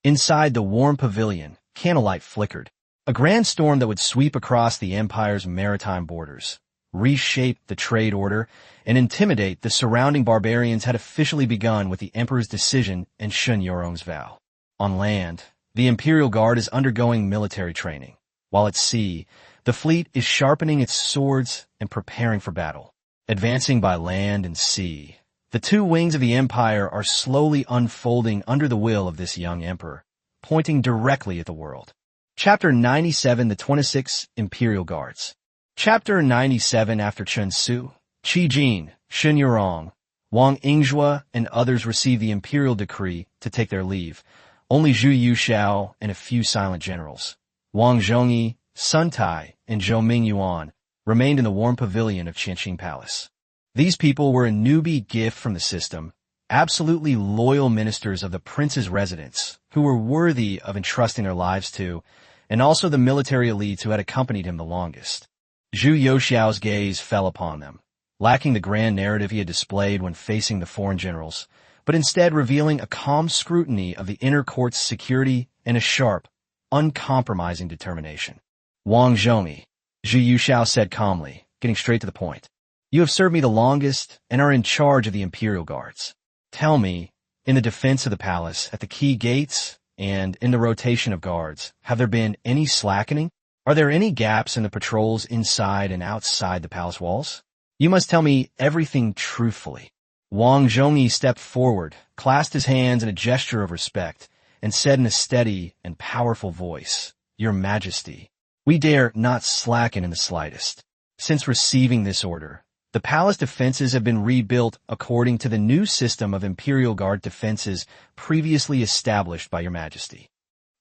Inside the warm pavilion, candlelight flickered. A grand storm that would sweep across the empire's maritime borders, reshape the trade order, and intimidate the surrounding barbarians had officially begun with the emperor's decision and Shun Yorong's vow. On land, the Imperial Guard is undergoing military training, while at sea, the fleet is sharpening its swords and preparing for battle. Advancing by land and sea, the two wings of the empire are slowly unfolding under the will of this young emperor, pointing directly at the world. Chapter 97, the 26 Imperial Guards. Chapter 97. After Chen Su, Qi Jin, Shun Yurong, Wang Yingzhua, and others received the imperial decree to take their leave, only Zhu Yuxiao and a few silent generals, Wang Zhongyi, Sun Tai, and Zhou Mingyuan, remained in the warm pavilion of Qianqing Palace. These people were a newbie gift from the system, absolutely loyal ministers of the prince's residence, who were worthy of entrusting their lives to, and also the military elites who had accompanied him the longest. Zhu Yuxiao's gaze fell upon them, lacking the grand narrative he had displayed when facing the foreign generals, but instead revealing a calm scrutiny of the inner court's security and a sharp, uncompromising determination. Wang Zhongyi, Zhu Yuxiao said calmly, getting straight to the point. You have served me the longest and are in charge of the Imperial Guards. Tell me, in the defense of the palace, at the key gates, and in the rotation of guards, have there been any slackening? Are there any gaps in the patrols inside and outside the palace walls? You must tell me everything truthfully. Wang Zhongyi stepped forward, clasped his hands in a gesture of respect, and said in a steady and powerful voice, Your Majesty, we dare not slacken in the slightest. Since receiving this order, the palace defenses have been rebuilt according to the new system of Imperial Guard defenses previously established by Your Majesty.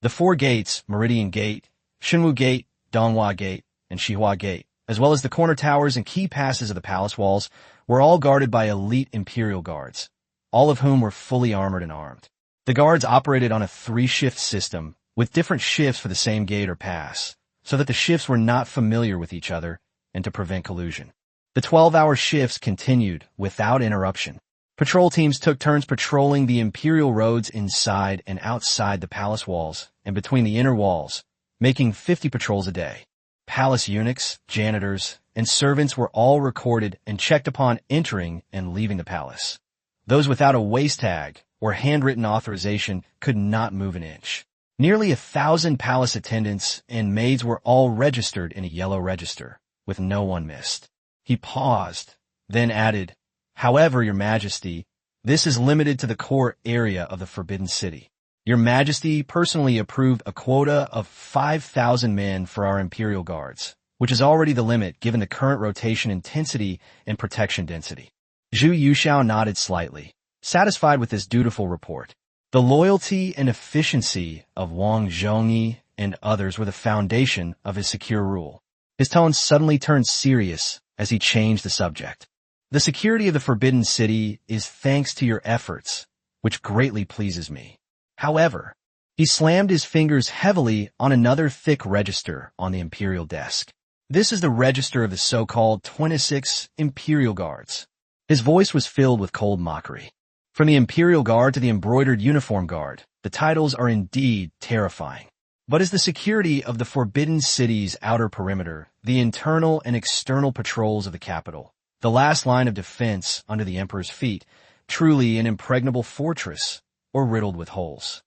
The four gates, Meridian Gate, Shenwu Gate, Donghua Gate, and Xihua Gate, as well as the corner towers and key passes of the palace walls, were all guarded by elite Imperial Guards, all of whom were fully armored and armed. The guards operated on a 3-shift system, with different shifts for the same gate or pass, so that the shifts were not familiar with each other and to prevent collusion. The 12-hour shifts continued without interruption. Patrol teams took turns patrolling the imperial roads inside and outside the palace walls and between the inner walls, making 50 patrols a day. Palace eunuchs, janitors, and servants were all recorded and checked upon entering and leaving the palace. Those without a waist tag or handwritten authorization could not move an inch. Nearly 1,000 palace attendants and maids were all registered in a yellow register, with no one missed. He paused, then added, However, Your Majesty, this is limited to the core area of the Forbidden City. Your Majesty personally approved a quota of 5,000 men for our Imperial Guards, which is already the limit given the current rotation intensity and protection density. Zhu Yuxiao nodded slightly, satisfied with this dutiful report. The loyalty and efficiency of Wang Zhongyi and others were the foundation of his secure rule. His tone suddenly turned serious as he changed the subject. The security of the Forbidden City is thanks to your efforts, which greatly pleases me. However, he slammed his fingers heavily on another thick register on the imperial desk. This is the register of the so-called 26 Imperial Guards. His voice was filled with cold mockery. From the Imperial Guard to the Embroidered Uniform Guard, the titles are indeed terrifying. But as the security of the Forbidden City's outer perimeter, the internal and external patrols of the capital, the last line of defense under the Emperor's feet, truly an impregnable fortress, or riddled with holes.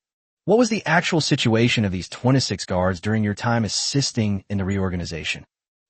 What was the actual situation of these 26 guards during your time assisting in the reorganization?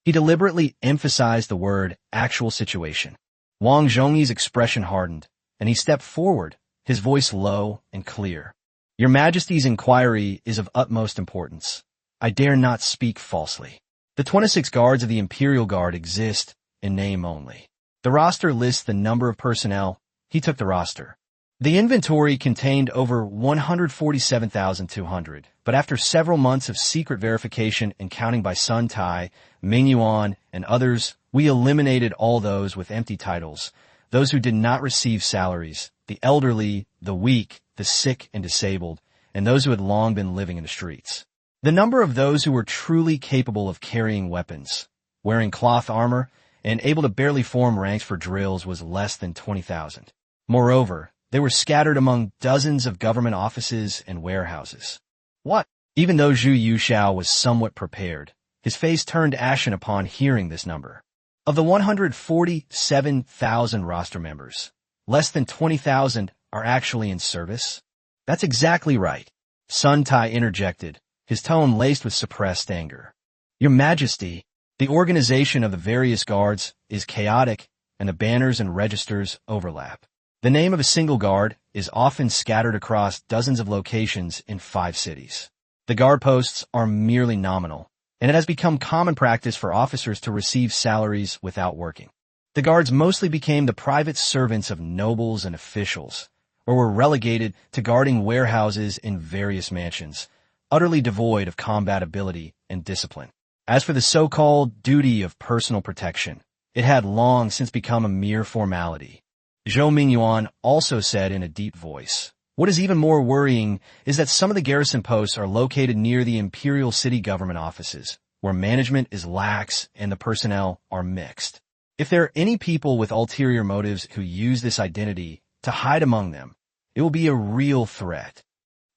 He deliberately emphasized the word actual situation. Wang Zhongyi's expression hardened, and he stepped forward, his voice low and clear. Your Majesty's inquiry is of utmost importance. I dare not speak falsely. The 26 guards of the Imperial Guard exist in name only. The roster lists the number of personnel. He took the roster. The inventory contained over 147,200, but after several months of secret verification and counting by Sun Tai, Ming Yuan, and others, we eliminated all those with empty titles, those who did not receive salaries, the elderly, the weak, the sick and disabled, and those who had long been living in the streets. The number of those who were truly capable of carrying weapons, wearing cloth armor, and able to barely form ranks for drills was less than 20,000. Moreover, they were scattered among dozens of government offices and warehouses. What? Even though Zhu Yuxiao was somewhat prepared, his face turned ashen upon hearing this number. Of the 147,000 roster members, less than 20,000 are actually in service? That's exactly right. Sun Tai interjected, his tone laced with suppressed anger. Your Majesty, the organization of the various guards is chaotic and the banners and registers overlap. The name of a single guard is often scattered across dozens of locations in 5 cities. The guard posts are merely nominal, and it has become common practice for officers to receive salaries without working. The guards mostly became the private servants of nobles and officials, or were relegated to guarding warehouses in various mansions, utterly devoid of combat ability and discipline. As for the so-called duty of personal protection, it had long since become a mere formality. Zhou Mingyuan also said in a deep voice, "What is even more worrying is that some of the garrison posts are located near the imperial city government offices, where management is lax and the personnel are mixed. If there are any people with ulterior motives who use this identity to hide among them, it will be a real threat."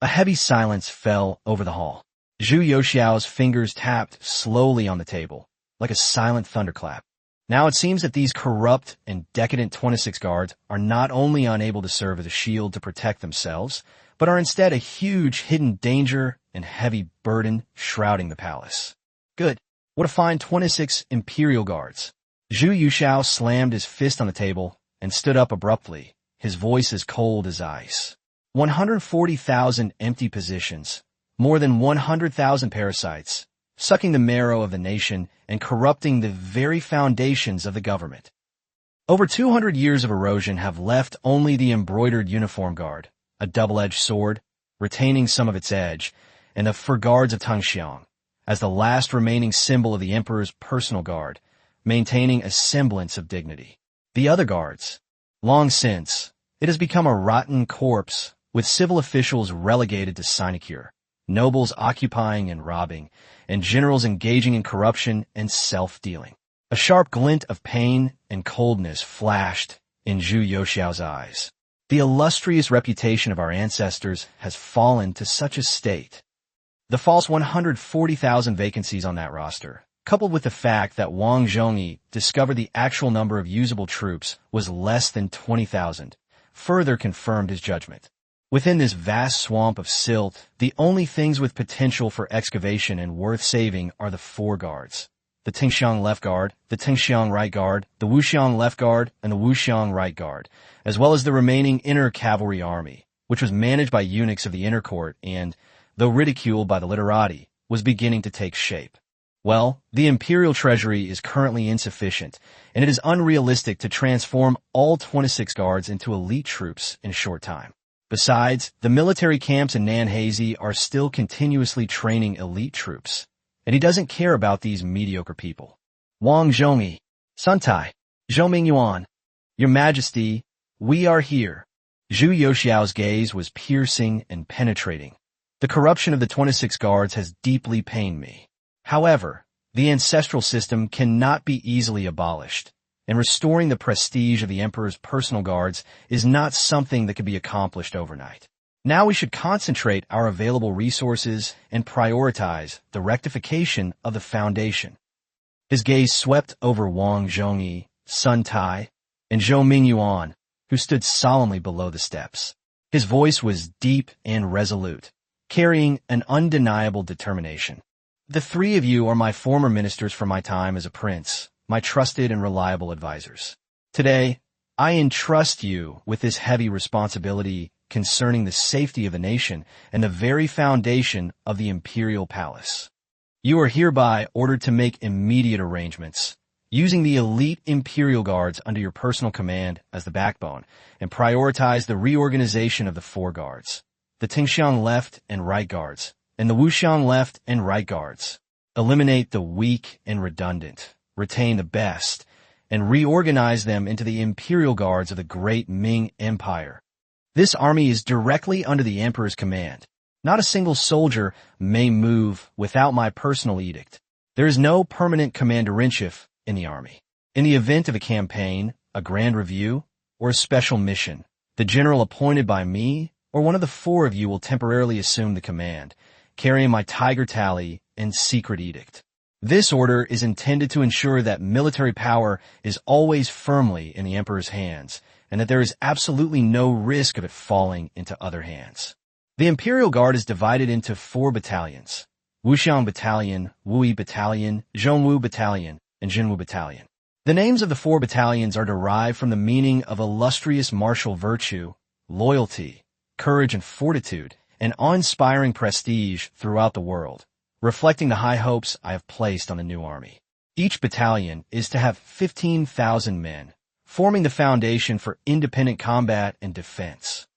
A heavy silence fell over the hall. Zhu Yuxiao's fingers tapped slowly on the table, like a silent thunderclap. Now it seems that these corrupt and decadent 26 guards are not only unable to serve as a shield to protect themselves, but are instead a huge hidden danger and heavy burden shrouding the palace. Good. What a fine 26 Imperial Guards. Zhu Yuxiao slammed his fist on the table and stood up abruptly, his voice as cold as ice. 140,000 empty positions, more than 100,000 parasites, sucking the marrow of the nation and corrupting the very foundations of the government. Over 200 years of erosion have left only the embroidered uniform guard, a double-edged sword, retaining some of its edge, and the fur guards of Tangxiang, as the last remaining symbol of the emperor's personal guard, maintaining a semblance of dignity. The other guards, long since, it has become a rotten corpse, with civil officials relegated to sinecure, nobles occupying and robbing, and generals engaging in corruption and self-dealing. A sharp glint of pain and coldness flashed in Zhu Yuxiao's eyes. The illustrious reputation of our ancestors has fallen to such a state. The false 140,000 vacancies on that roster, coupled with the fact that Wang Zhongyi discovered the actual number of usable troops was less than 20,000, further confirmed his judgment. Within this vast swamp of silt, the only things with potential for excavation and worth saving are the 4 guards. The Tangxiang Left Guard, the Tangxiang Right Guard, the Wuxiang Left Guard, and the Wuxiang Right Guard, as well as the remaining inner cavalry army, which was managed by eunuchs of the inner court and, though ridiculed by the literati, was beginning to take shape. Well, the imperial treasury is currently insufficient, and it is unrealistic to transform all 26 guards into elite troops in a short time. Besides, the military camps in Nanhazi are still continuously training elite troops, and he doesn't care about these mediocre people. Wang Zhongyi, Sun Tai, Zhou Mingyuan, Your Majesty, we are here. Zhu Yuxiao's gaze was piercing and penetrating. The corruption of the 26 guards has deeply pained me. However, the ancestral system cannot be easily abolished, and restoring the prestige of the emperor's personal guards is not something that can be accomplished overnight. Now we should concentrate our available resources and prioritize the rectification of the foundation. His gaze swept over Wang Zhongyi, Sun Tai, and Zhou Mingyuan, who stood solemnly below the steps. His voice was deep and resolute, carrying an undeniable determination. The 3 of you are my former ministers from my time as a prince, my trusted and reliable advisors. Today, I entrust you with this heavy responsibility concerning the safety of the nation and the very foundation of the imperial palace. You are hereby ordered to make immediate arrangements, using the elite imperial guards under your personal command as the backbone, and prioritize the reorganization of the four guards, the Tingxiang left and right guards, and the Wuxiang left and right guards. Eliminate the weak and redundant, retain the best, and reorganize them into the imperial guards of the great Ming Empire. This army is directly under the emperor's command. Not a single soldier may move without my personal edict. There is no permanent commander-in-chief in the army. In the event of a campaign, a grand review, or a special mission, the general appointed by me or one of the four of you will temporarily assume the command, carrying my tiger tally and secret edict. This order is intended to ensure that military power is always firmly in the emperor's hands, and that there is absolutely no risk of it falling into other hands. The Imperial Guard is divided into 4 battalions: Wuxiang Battalion, Wuyi Battalion, Zhongwu Battalion, and Jinwu Battalion. The names of the 4 battalions are derived from the meaning of illustrious martial virtue, loyalty, courage and fortitude, and awe-inspiring prestige throughout the world, reflecting the high hopes I have placed on the new army. Each battalion is to have 15,000 men, forming the foundation for independent combat and defense.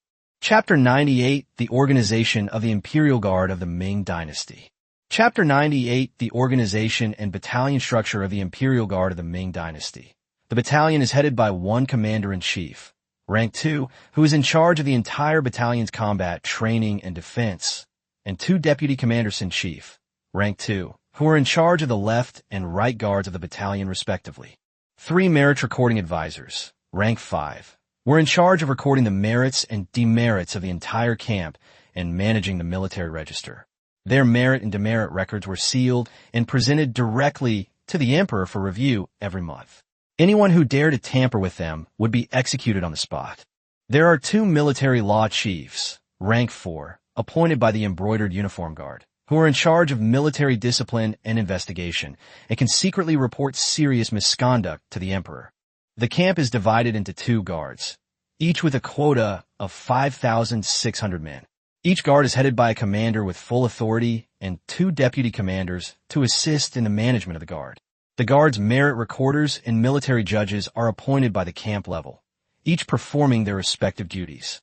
Chapter 98, The Organization of the Imperial Guard of the Ming Dynasty. Chapter 98, The Organization and Battalion Structure of the Imperial Guard of the Ming Dynasty. The battalion is headed by one commander-in-chief, rank 2, who is in charge of the entire battalion's combat, training, and defense, and 2 deputy commanders-in-chief, rank 2, who are in charge of the left and right guards of the battalion respectively. 3 merit recording advisors, rank 5, were in charge of recording the merits and demerits of the entire camp and managing the military register. Their merit and demerit records were sealed and presented directly to the emperor for review every month. Anyone who dared to tamper with them would be executed on the spot. There are 2 military law chiefs, rank 4, appointed by the Embroidered Uniform Guard, who are in charge of military discipline and investigation and can secretly report serious misconduct to the emperor. The camp is divided into 2 guards, each with a quota of 5,600 men. Each guard is headed by a commander with full authority and 2 deputy commanders to assist in the management of the guard. The guard's merit recorders and military judges are appointed by the camp level, each performing their respective duties.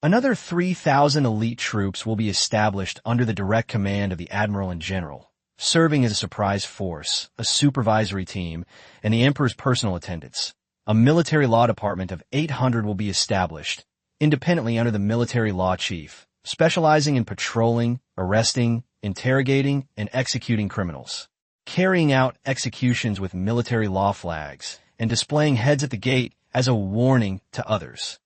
Another 3,000 elite troops will be established under the direct command of the admiral and general, serving as a surprise force, a supervisory team, and the emperor's personal attendants. A military law department of 800 will be established, independently under the military law chief, specializing in patrolling, arresting, interrogating, and executing criminals, carrying out executions with military law flags, and displaying heads at the gate as a warning to others.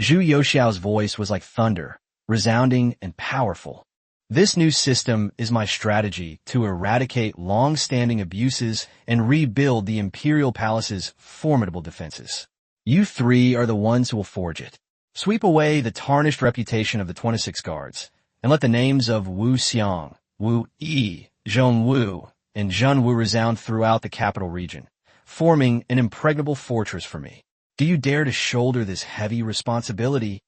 Zhu Youxiao's voice was like thunder, resounding and powerful. This new system is my strategy to eradicate long-standing abuses and rebuild the imperial palace's formidable defenses. You 3 are the ones who will forge it. Sweep away the tarnished reputation of the 26 guards, and let the names of Wu Xiang, Wu Yi, Zhong Wu, and Zhen Wu resound throughout the capital region, forming an impregnable fortress for me. Do you dare to shoulder this heavy responsibility?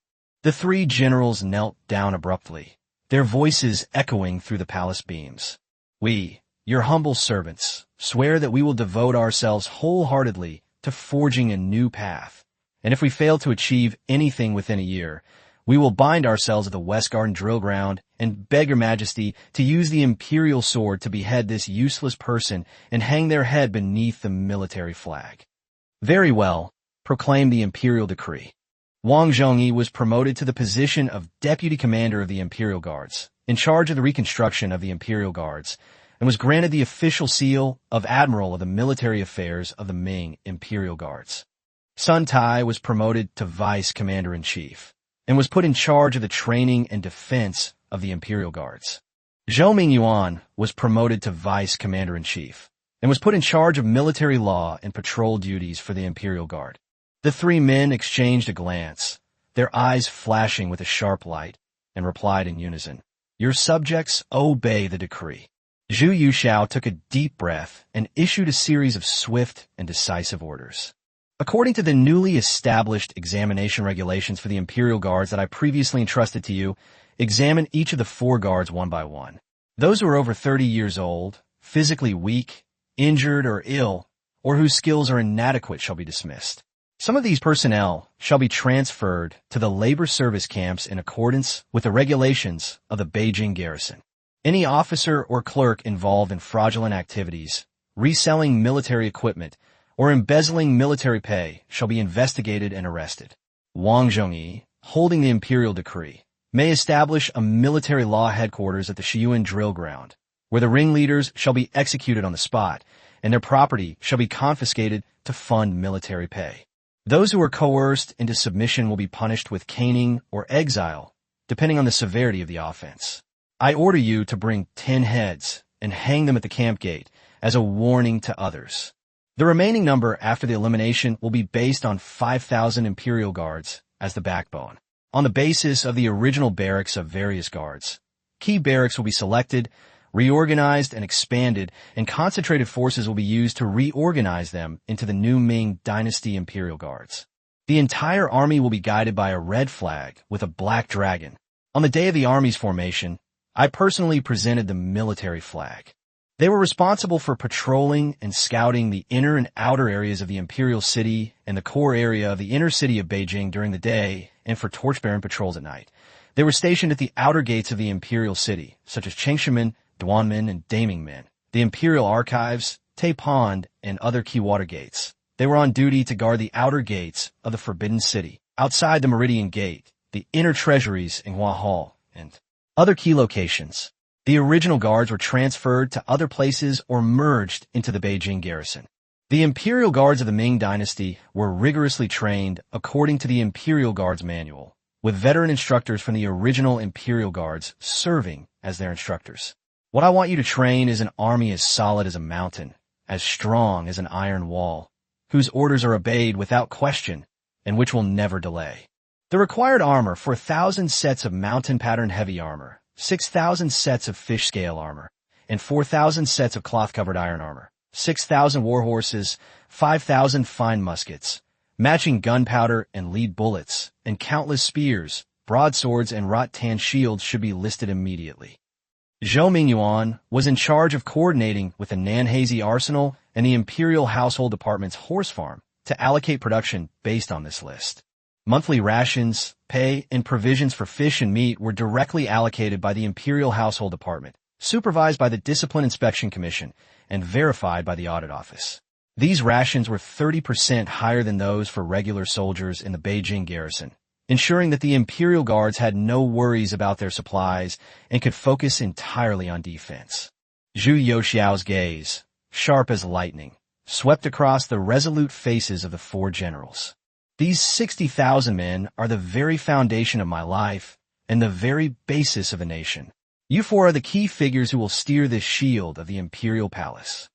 The 3 generals knelt down abruptly, their voices echoing through the palace beams. We, your humble servants, swear that we will devote ourselves wholeheartedly to forging a new path, and if we fail to achieve anything within a year, we will bind ourselves at the West Garden drill ground and beg your majesty to use the imperial sword to behead this useless person and hang their head beneath the military flag. Very well, proclaimed the imperial decree. Wang Zhongyi was promoted to the position of Deputy Commander of the Imperial Guards, in charge of the reconstruction of the Imperial Guards, and was granted the official seal of Admiral of the Military Affairs of the Ming Imperial Guards. Sun Tai was promoted to Vice Commander-in-Chief, and was put in charge of the training and defense of the Imperial Guards. Zhou Mingyuan was promoted to Vice Commander-in-Chief, and was put in charge of military law and patrol duties for the Imperial Guard. The 3 men exchanged a glance, their eyes flashing with a sharp light, and replied in unison, "Your subjects obey the decree." Zhu Yuxiao took a deep breath and issued a series of swift and decisive orders. According to the newly established examination regulations for the Imperial Guards that I previously entrusted to you, examine each of the 4 guards one by one. Those who are over 30 years old, physically weak, injured, or ill, or whose skills are inadequate shall be dismissed. Some of these personnel shall be transferred to the labor service camps in accordance with the regulations of the Beijing garrison. Any officer or clerk involved in fraudulent activities, reselling military equipment, or embezzling military pay shall be investigated and arrested. Wang Zhongyi, holding the imperial decree, may establish a military law headquarters at the Shiyuan drill ground, where the ringleaders shall be executed on the spot, and their property shall be confiscated to fund military pay. Those who are coerced into submission will be punished with caning or exile, depending on the severity of the offense. I order you to bring 10 heads and hang them at the camp gate as a warning to others. The remaining number after the elimination will be based on 5,000 Imperial Guards as the backbone. On the basis of the original barracks of various guards, key barracks will be selected, reorganized and expanded, and concentrated forces will be used to reorganize them into the new Ming Dynasty Imperial Guards. The entire army will be guided by a red flag with a black dragon. On the day of the army's formation, I personally presented the military flag. They were responsible for patrolling and scouting the inner and outer areas of the imperial city and the core area of the inner city of Beijing during the day and for torch-bearing patrols at night. They were stationed at the outer gates of the imperial city, such as Changshimen, Duanmen, and Damingmen, the imperial archives, Tai Pond, and other key water gates. They were on duty to guard the outer gates of the Forbidden City, outside the Meridian Gate, the inner treasuries in Hua Hall, and other key locations. The original guards were transferred to other places or merged into the Beijing garrison. The Imperial Guards of the Ming Dynasty were rigorously trained according to the Imperial Guards Manual, with veteran instructors from the original Imperial Guards serving as their instructors. What I want you to train is an army as solid as a mountain, as strong as an iron wall, whose orders are obeyed without question, and which will never delay. The required armor for 1,000 sets of mountain-pattern heavy armor, 6,000 sets of fish-scale armor, and 4,000 sets of cloth-covered iron armor, 6,000 war horses, 5,000 fine muskets, matching gunpowder and lead bullets, and countless spears, broadswords, and rattan shields should be listed immediately. Zhou Mingyuan was in charge of coordinating with the Nanhazi Arsenal and the Imperial Household Department's horse farm to allocate production based on this list. Monthly rations, pay, and provisions for fish and meat were directly allocated by the Imperial Household Department, supervised by the Discipline Inspection Commission, and verified by the Audit Office. These rations were 30% higher than those for regular soldiers in the Beijing garrison, ensuring that the Imperial Guards had no worries about their supplies and could focus entirely on defense. Zhu Youxiao's gaze, sharp as lightning, swept across the resolute faces of the 4 generals. These 60,000 men are the very foundation of my life and the very basis of a nation. You 4 are the key figures who will steer this shield of the imperial palace.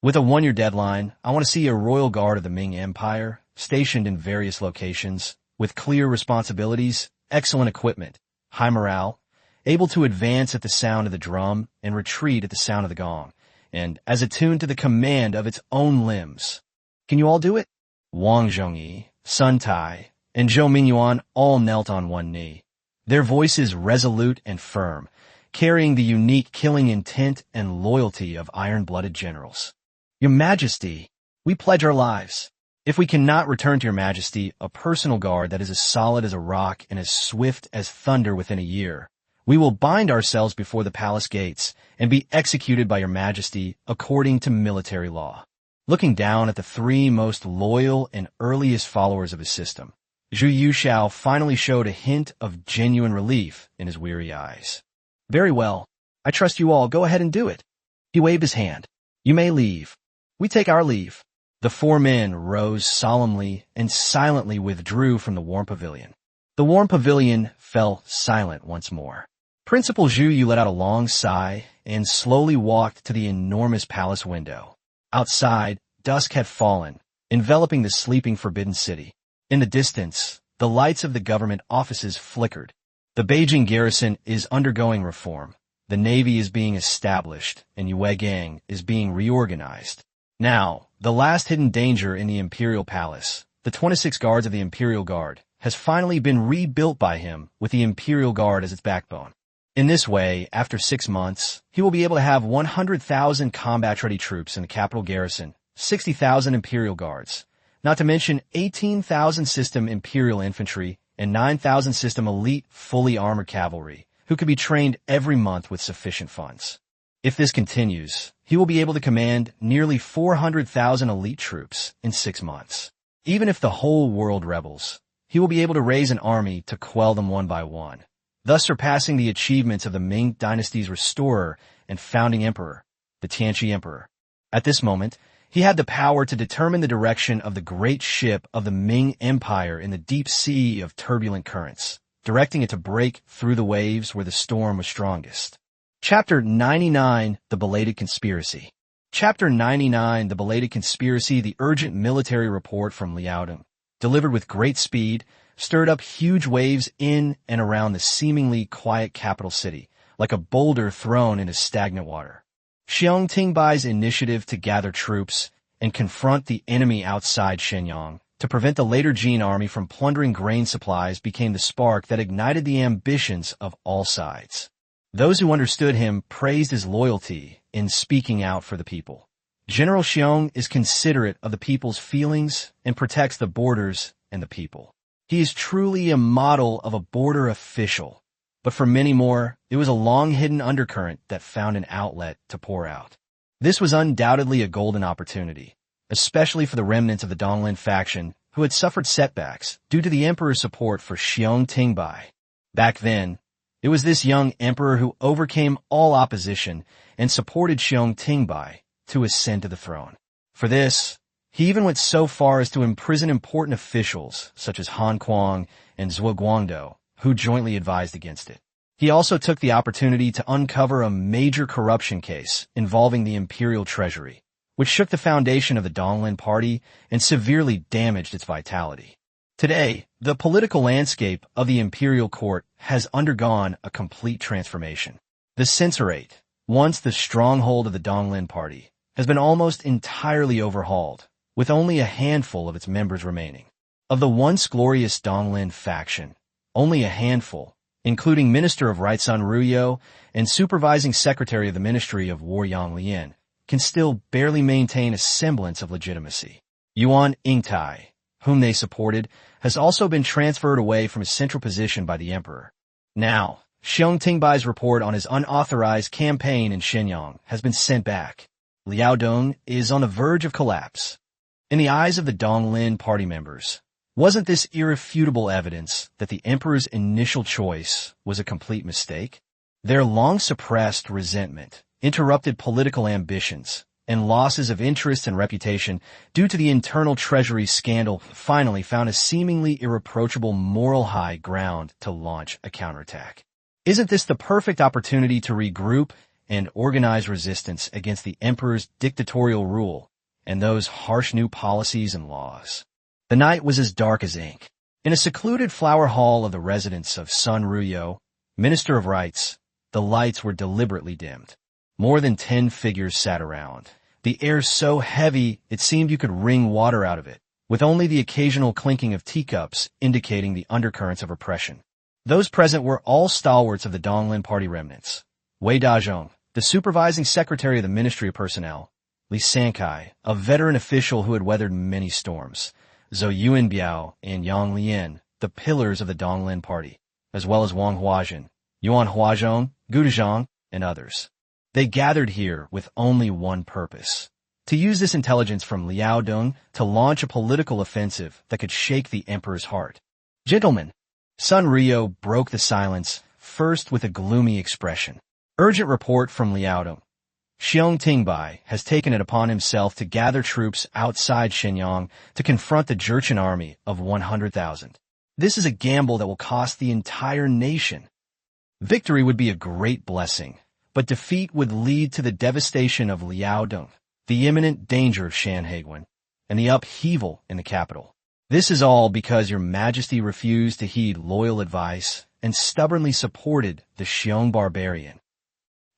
With a 1-year deadline, I want to see a royal guard of the Ming Empire, stationed in various locations, with clear responsibilities, excellent equipment, high morale, able to advance at the sound of the drum and retreat at the sound of the gong, and as attuned to the command of its own limbs. Can you all do it? Wang Zhongyi, Sun Tai, and Zhou Mingyuan all knelt on one knee, their voices resolute and firm, carrying the unique killing intent and loyalty of iron-blooded generals. Your Majesty, we pledge our lives. If we cannot return to Your Majesty a personal guard that is as solid as a rock and as swift as thunder within a year, we will bind ourselves before the palace gates and be executed by Your Majesty according to military law. Looking down at the 3 most loyal and earliest followers of his system, Zhu Yuxiao finally showed a hint of genuine relief in his weary eyes. Very well. I trust you all. Go ahead and do it. He waved his hand. You may leave. We take our leave. The 4 men rose solemnly and silently withdrew from the warm pavilion. The warm pavilion fell silent once more. Principal Zhu Yu let out a long sigh and slowly walked to the enormous palace window. Outside, dusk had fallen, enveloping the sleeping Forbidden City. In the distance, the lights of the government offices flickered. The Beijing garrison is undergoing reform. The navy is being established, and Yuegang is being reorganized. Now, the last hidden danger in the imperial palace the 26 guards of the Imperial Guard, has finally been rebuilt by him with the Imperial Guard as its backbone. In this way, after 6 months, he will be able to have 100,000 combat-ready troops in the capital garrison, 60,000 Imperial Guards, not to mention 18,000 system Imperial Infantry and 9,000 system elite fully armored cavalry, who could be trained every month with sufficient funds. If this continues, he will be able to command nearly 400,000 elite troops in 6 months. Even if the whole world rebels, he will be able to raise an army to quell them one by one, thus surpassing the achievements of the Ming Dynasty's restorer and founding emperor, the Tianqi Emperor. At this moment, he had the power to determine the direction of the great ship of the Ming Empire in the deep sea of turbulent currents, directing it to break through the waves where the storm was strongest. Chapter 99, The Belated Conspiracy. Chapter 99, The Belated Conspiracy, the urgent military report from Liaodong, delivered with great speed, stirred up huge waves in and around the seemingly quiet capital city, like a boulder thrown into stagnant water. Xiong Tingbai's initiative to gather troops and confront the enemy outside Shenyang to prevent the later Jin army from plundering grain supplies became the spark that ignited the ambitions of all sides. Those who understood him praised his loyalty in speaking out for the people. General Xiong is considerate of the people's feelings and protects the borders and the people. He is truly a model of a border official, but for many more, it was a long-hidden undercurrent that found an outlet to pour out. This was undoubtedly a golden opportunity, especially for the remnants of the Donglin faction who had suffered setbacks due to the emperor's support for Xiong Tingbai. Back then, it was this young emperor who overcame all opposition and supported Xiong Tingbai to ascend to the throne. For this, he even went so far as to imprison important officials such as Han Kuang and Zhuo Guangdou, who jointly advised against it. He also took the opportunity to uncover a major corruption case involving the imperial treasury, which shook the foundation of the Donglin Party and severely damaged its vitality. Today, the political landscape of the imperial court has undergone a complete transformation. The censorate, once the stronghold of the Donglin Party, has been almost entirely overhauled, with only a handful of its members remaining. Of the once glorious Donglin faction, only a handful, including Minister of Right Sun Ruyo and Supervising Secretary of the Ministry of War Yang Lian, can still barely maintain a semblance of legitimacy. Yuan Yingtai, whom they supported, has also been transferred away from his central position by the emperor. Now, Xiong Tingbai's report on his unauthorized campaign in Shenyang has been sent back. Liaodong is on the verge of collapse. In the eyes of the Donglin Party members, wasn't this irrefutable evidence that the emperor's initial choice was a complete mistake? Their long-suppressed resentment, interrupted political ambitions, and losses of interest and reputation due to the internal treasury scandal finally found a seemingly irreproachable moral high ground to launch a counterattack. Isn't this the perfect opportunity to regroup and organize resistance against the emperor's dictatorial rule and those harsh new policies and laws? The night was as dark as ink. In a secluded flower hall of the residence of Sun Ruyo, Minister of Rights, the lights were deliberately dimmed. More than 10 figures sat around, the air so heavy it seemed you could wring water out of it, with only the occasional clinking of teacups indicating the undercurrents of oppression. Those present were all stalwarts of the Donglin Party remnants. Wei Dazhong, the supervising secretary of the Ministry of Personnel, Li Sankai, a veteran official who had weathered many storms, Zhou Yuanbiao and Yang Lian, the pillars of the Donglin Party, as well as Wang Huazhen, Yuan Huazhong, Gu Dezhong, and others. They gathered here with only one purpose: to use this intelligence from Liaodong to launch a political offensive that could shake the emperor's heart. Gentlemen, Sun Ruyo broke the silence, first with a gloomy expression. Urgent report from Liaodong. Xiong Tingbai has taken it upon himself to gather troops outside Shenyang to confront the Jurchen army of 100,000. This is a gamble that will cost the entire nation. Victory would be a great blessing, but defeat would lead to the devastation of Liaodong, the imminent danger of Shanhaiguan, and the upheaval in the capital. This is all because your majesty refused to heed loyal advice and stubbornly supported the Xiong barbarian.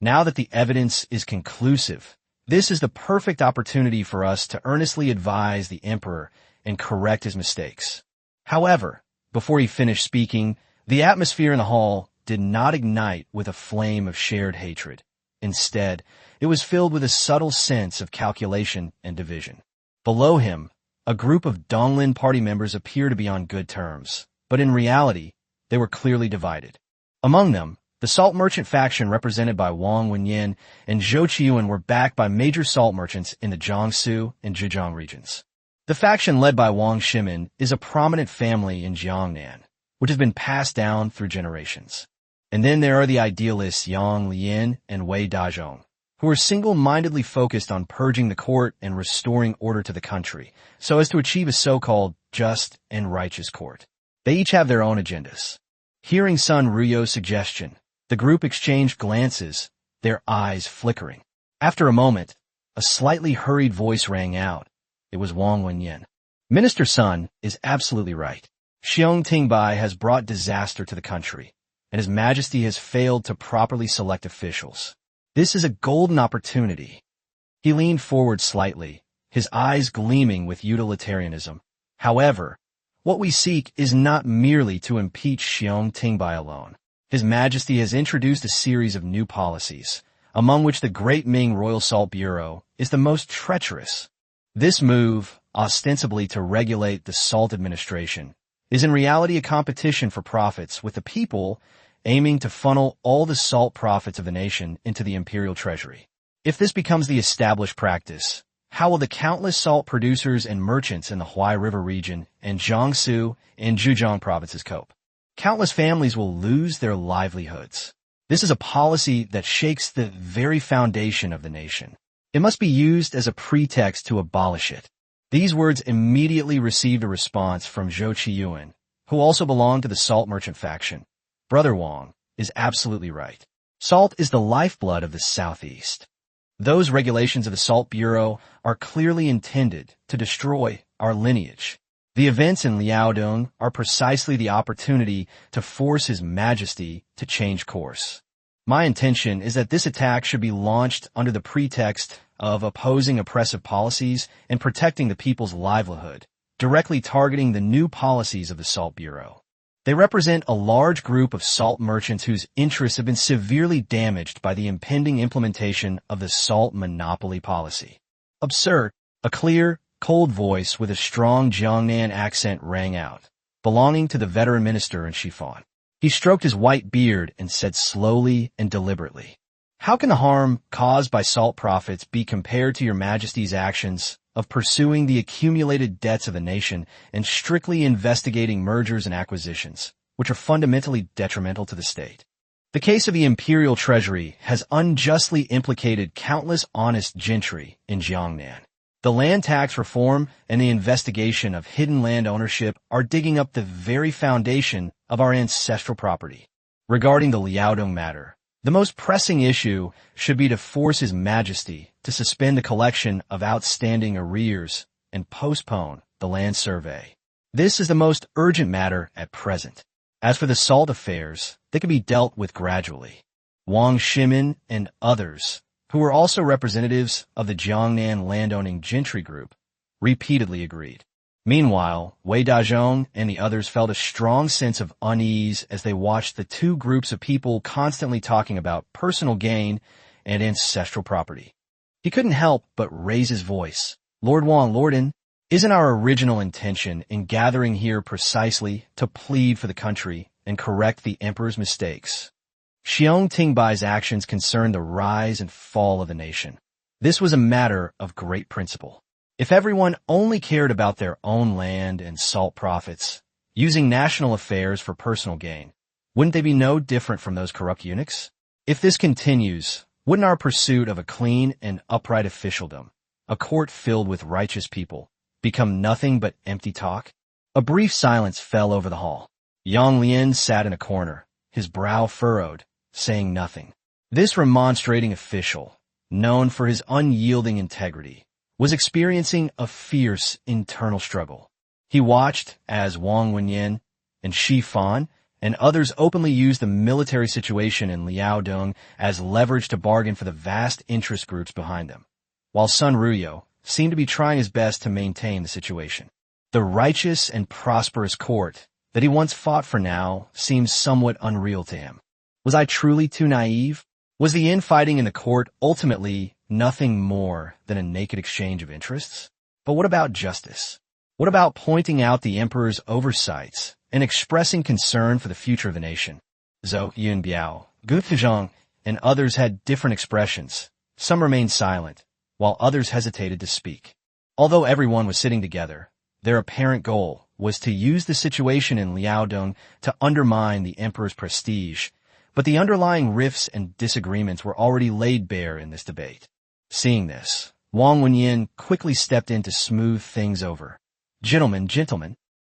Now that the evidence is conclusive, this is the perfect opportunity for us to earnestly advise the emperor and correct his mistakes. However, before he finished speaking, the atmosphere in the hall did not ignite with a flame of shared hatred. Instead, it was filled with a subtle sense of calculation and division. Below him, a group of Donglin party members appeared to be on good terms, but in reality, they were clearly divided. Among them, the salt merchant faction represented by Wang Wenyan and Zhou Qiuan were backed by major salt merchants in the Jiangsu and Zhejiang regions. The faction led by Wang Shimin is a prominent family in Jiangnan, which has been passed down through generations. And then there are the idealists Yang Lian and Wei Dazhong, who are single-mindedly focused on purging the court and restoring order to the country, so as to achieve a so-called just and righteous court. They each have their own agendas. Hearing Sun Ruyo's suggestion, the group exchanged glances, their eyes flickering. After a moment, a slightly hurried voice rang out. It was Wang Wenyan. Minister Sun is absolutely right. Xiong Tingbai has brought disaster to the country, and His Majesty has failed to properly select officials. This is a golden opportunity. He leaned forward slightly, his eyes gleaming with utilitarianism. However, what we seek is not merely to impeach Xiong Tingbai alone. His Majesty has introduced a series of new policies, among which the Great Ming Royal Salt Bureau is the most treacherous. This move, ostensibly to regulate the salt administration, is in reality a competition for profits with the people aiming to funnel all the salt profits of the nation into the imperial treasury. If this becomes the established practice, how will the countless salt producers and merchants in the Huai River region and Jiangsu and Zhejiang provinces cope? Countless families will lose their livelihoods. This is a policy that shakes the very foundation of the nation. It must be used as a pretext to abolish it. These words immediately received a response from Zhou Qiuan, who also belonged to the salt merchant faction. Brother Wang is absolutely right. Salt is the lifeblood of the Southeast. Those regulations of the Salt Bureau are clearly intended to destroy our lineage. The events in Liaodong are precisely the opportunity to force His Majesty to change course. My intention is that this attack should be launched under the pretext of opposing oppressive policies and protecting the people's livelihood, directly targeting the new policies of the Salt Bureau. They represent a large group of salt merchants whose interests have been severely damaged by the impending implementation of the salt monopoly policy. Absurd. A clear, cold voice with a strong Jiangnan accent rang out, belonging to the veteran minister in chiffon. He stroked his white beard and said slowly and deliberately, "How can the harm caused by salt profits be compared to Your Majesty's actions of pursuing the accumulated debts of the nation and strictly investigating mergers and acquisitions, which are fundamentally detrimental to the state? The case of the imperial treasury has unjustly implicated countless honest gentry in Jiangnan. The land tax reform and the investigation of hidden land ownership are digging up the very foundation of our ancestral property. Regarding the Liaodong matter, the most pressing issue should be to force His Majesty to suspend the collection of outstanding arrears and postpone the land survey. This is the most urgent matter at present. As for the salt affairs, they can be dealt with gradually." Wang Shimin and others, who were also representatives of the Jiangnan landowning gentry group, repeatedly agreed. Meanwhile, Wei Dazhong and the others felt a strong sense of unease as they watched the two groups of people constantly talking about personal gain and ancestral property. He couldn't help but raise his voice. "Lord Wang, Lorden, isn't our original intention in gathering here precisely to plead for the country and correct the emperor's mistakes? Xiong Tingbai's actions concerned the rise and fall of the nation. This was a matter of great principle. If everyone only cared about their own land and salt profits, using national affairs for personal gain, wouldn't they be no different from those corrupt eunuchs? If this continues, wouldn't our pursuit of a clean and upright officialdom, a court filled with righteous people, become nothing but empty talk?" A brief silence fell over the hall. Yang Lian sat in a corner, his brow furrowed, saying nothing. This remonstrating official, known for his unyielding integrity, was experiencing a fierce internal struggle. He watched as Wang Wenyan and Shi Fan and others openly used the military situation in Liaodong as leverage to bargain for the vast interest groups behind them, while Sun Ruyo seemed to be trying his best to maintain the situation. The righteous and prosperous court that he once fought for now seems somewhat unreal to him. Was I truly too naive? Was the infighting in the court ultimately nothing more than a naked exchange of interests? But what about justice? What about pointing out the emperor's oversights and expressing concern for the future of the nation? Zhou Yunbiao, Gu Fuzhong, and others had different expressions. Some remained silent, while others hesitated to speak. Although everyone was sitting together, their apparent goal was to use the situation in Liaodong to undermine the emperor's prestige, but the underlying rifts and disagreements were already laid bare in this debate. Seeing this, Wang Wenyin quickly stepped in to smooth things over. Gentlemen,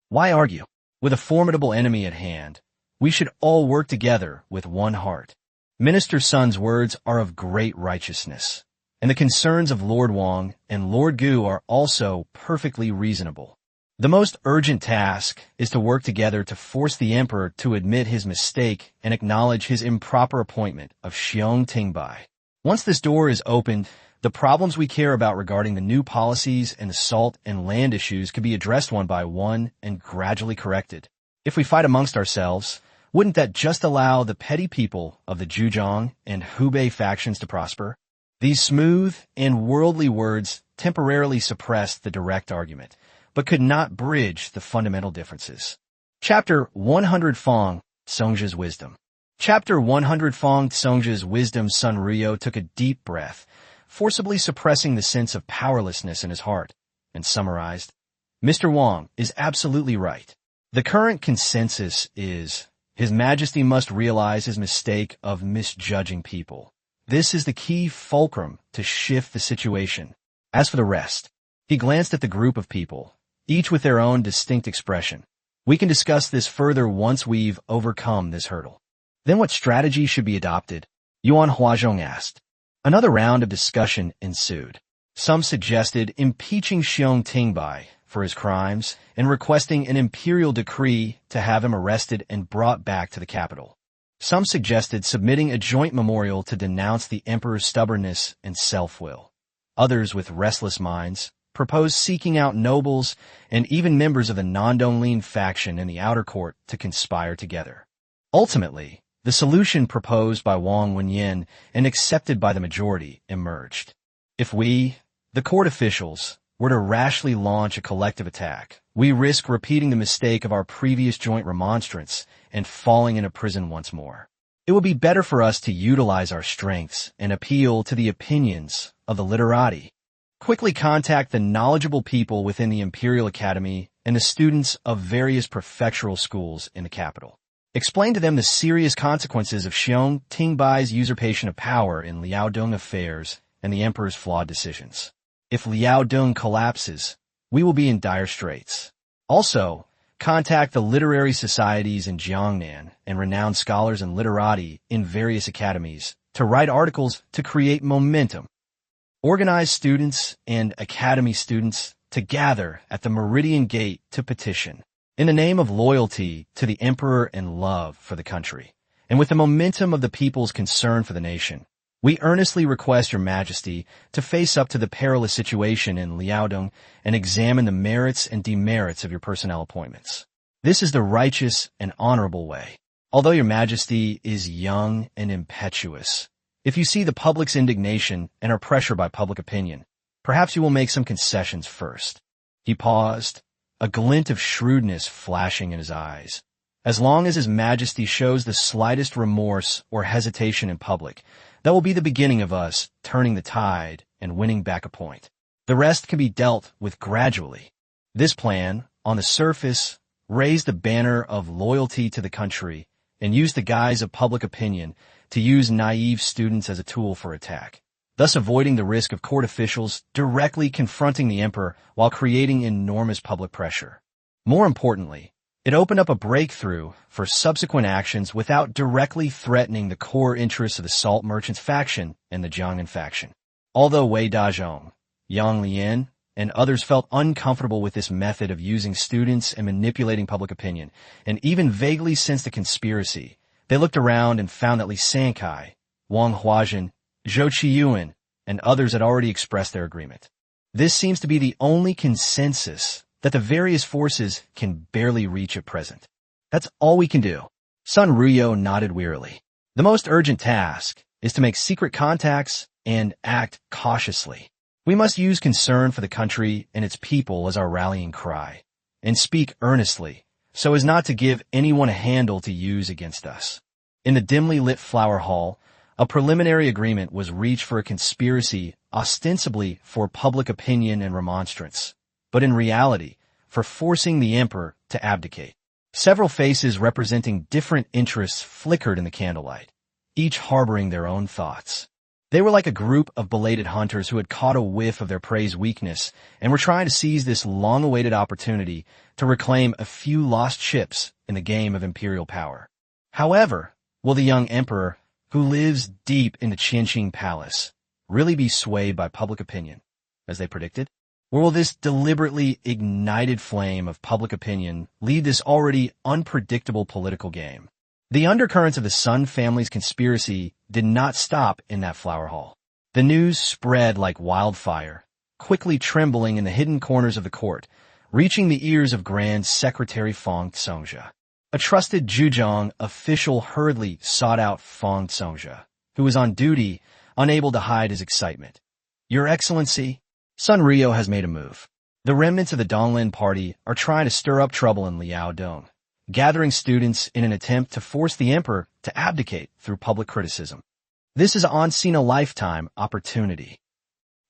why argue? With a formidable enemy at hand, we should all work together with one heart. Minister Sun's words are of great righteousness, and the concerns of Lord Wang and Lord Gu are also perfectly reasonable. The most urgent task is to work together to force the emperor to admit his mistake and acknowledge his improper appointment of Xiong Tingbai. Once this door is opened, the problems we care about regarding the new policies and the salt and land issues could be addressed one by one and gradually corrected. If we fight amongst ourselves, wouldn't that just allow the petty people of the Zhujiang and Hubei factions to prosper? These smooth and worldly words temporarily suppressed the direct argument, but could not bridge the fundamental differences. Chapter 100 Fong, Songzhi's Wisdom. Chapter 100 Fong Songzhi's Wisdom. Sun Ryo took a deep breath, forcibly suppressing the sense of powerlessness in his heart, and summarized, Mr. Wang is absolutely right. The current consensus is, His Majesty must realize his mistake of misjudging people. This is the key fulcrum to shift the situation. As for the rest, he glanced at the group of people, each with their own distinct expression. We can discuss this further once we've overcome this hurdle. Then what strategy should be adopted? Yuan Huazhong asked. Another round of discussion ensued. Some suggested impeaching Xiong Tingbai for his crimes and requesting an imperial decree to have him arrested and brought back to the capital. Some suggested submitting a joint memorial to denounce the emperor's stubbornness and self-will. Others with restless minds proposed seeking out nobles and even members of the Nandonglin faction in the outer court to conspire together. Ultimately, the solution proposed by Wang Wenyin and accepted by the majority emerged. If we, the court officials, were to rashly launch a collective attack, we risk repeating the mistake of our previous joint remonstrance and falling into prison once more. It would be better for us to utilize our strengths and appeal to the opinions of the literati. Quickly contact the knowledgeable people within the Imperial Academy and the students of various prefectural schools in the capital. Explain to them the serious consequences of Xiong Tingbai's usurpation of power in Liaodong affairs and the emperor's flawed decisions. If Liaodong collapses, we will be in dire straits. Also, contact the literary societies in Jiangnan and renowned scholars and literati in various academies to write articles to create momentum. Organize students and academy students to gather at the Meridian Gate to petition, in the name of loyalty to the emperor and love for the country, and with the momentum of the people's concern for the nation. We earnestly request Your Majesty to face up to the perilous situation in Liaodong and examine the merits and demerits of your personnel appointments. This is the righteous and honorable way. Although Your Majesty is young and impetuous, if you see the public's indignation and are pressured by public opinion, perhaps you will make some concessions first. He paused, a glint of shrewdness flashing in his eyes. As long as His Majesty shows the slightest remorse or hesitation in public, that will be the beginning of us turning the tide and winning back a point. The rest can be dealt with gradually. This plan, on the surface, raised the banner of loyalty to the country and used the guise of public opinion to use naive students as a tool for attack, thus avoiding the risk of court officials directly confronting the emperor while creating enormous public pressure. More importantly, it opened up a breakthrough for subsequent actions without directly threatening the core interests of the salt merchants faction and the Jiangnan faction. Although Wei Dazhong, Yang Lian, and others felt uncomfortable with this method of using students and manipulating public opinion, and even vaguely sensed a conspiracy, they looked around and found that Li Sankai, Wang Huazhen, Zhou Qiyuan, and others had already expressed their agreement. This seems to be the only consensus that the various forces can barely reach at present. That's all we can do. Sun Ryo nodded wearily. The most urgent task is to make secret contacts and act cautiously. We must use concern for the country and its people as our rallying cry, and speak earnestly so as not to give anyone a handle to use against us. In the dimly lit flower hall, a preliminary agreement was reached for a conspiracy ostensibly for public opinion and remonstrance, but in reality, for forcing the emperor to abdicate. Several faces representing different interests flickered in the candlelight, each harboring their own thoughts. They were like a group of belated hunters who had caught a whiff of their prey's weakness and were trying to seize this long-awaited opportunity to reclaim a few lost chips in the game of imperial power. However, will the young emperor, who lives deep in the Qianqing Palace, really be swayed by public opinion, as they predicted? Or will this deliberately ignited flame of public opinion lead this already unpredictable political game? The undercurrents of the Sun family's conspiracy did not stop in that flower hall. The news spread like wildfire, quickly trembling in the hidden corners of the court, reaching the ears of Grand Secretary Fang Tsongjia. A trusted Zhujiang official hurriedly sought out Fang Tsongjia, who was on duty, unable to hide his excitement. "Your Excellency, Sun Ryo has made a move. The remnants of the Donglin party are trying to stir up trouble in Liaodong, gathering students in an attempt to force the emperor to abdicate through public criticism. This is an once-in-a-lifetime opportunity.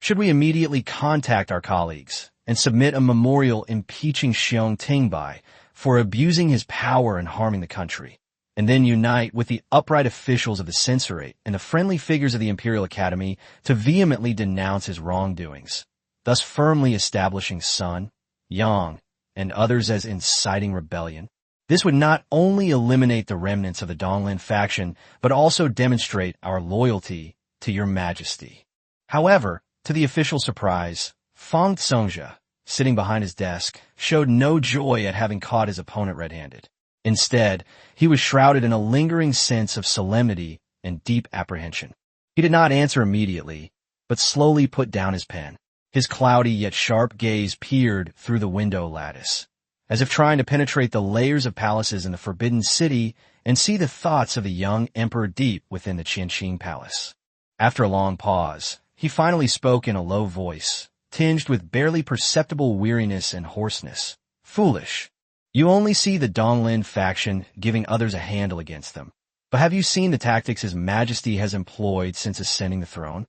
Should we immediately contact our colleagues and submit a memorial impeaching Xiong Tingbai for abusing his power and harming the country, and then unite with the upright officials of the censorate and the friendly figures of the Imperial Academy to vehemently denounce his wrongdoings, thus firmly establishing Sun, Yang, and others as inciting rebellion? This would not only eliminate the remnants of the Donglin faction, but also demonstrate our loyalty to your majesty." However, to the official surprise, Fang Tsongjia, sitting behind his desk, showed no joy at having caught his opponent red-handed. Instead, he was shrouded in a lingering sense of solemnity and deep apprehension. He did not answer immediately, but slowly put down his pen. His cloudy yet sharp gaze peered through the window lattice, as if trying to penetrate the layers of palaces in the Forbidden City and see the thoughts of the young emperor deep within the Qianqing Palace. After a long pause, he finally spoke in a low voice, tinged with barely perceptible weariness and hoarseness. "Foolish. You only see the Donglin faction giving others a handle against them. But have you seen the tactics His Majesty has employed since ascending the throne?"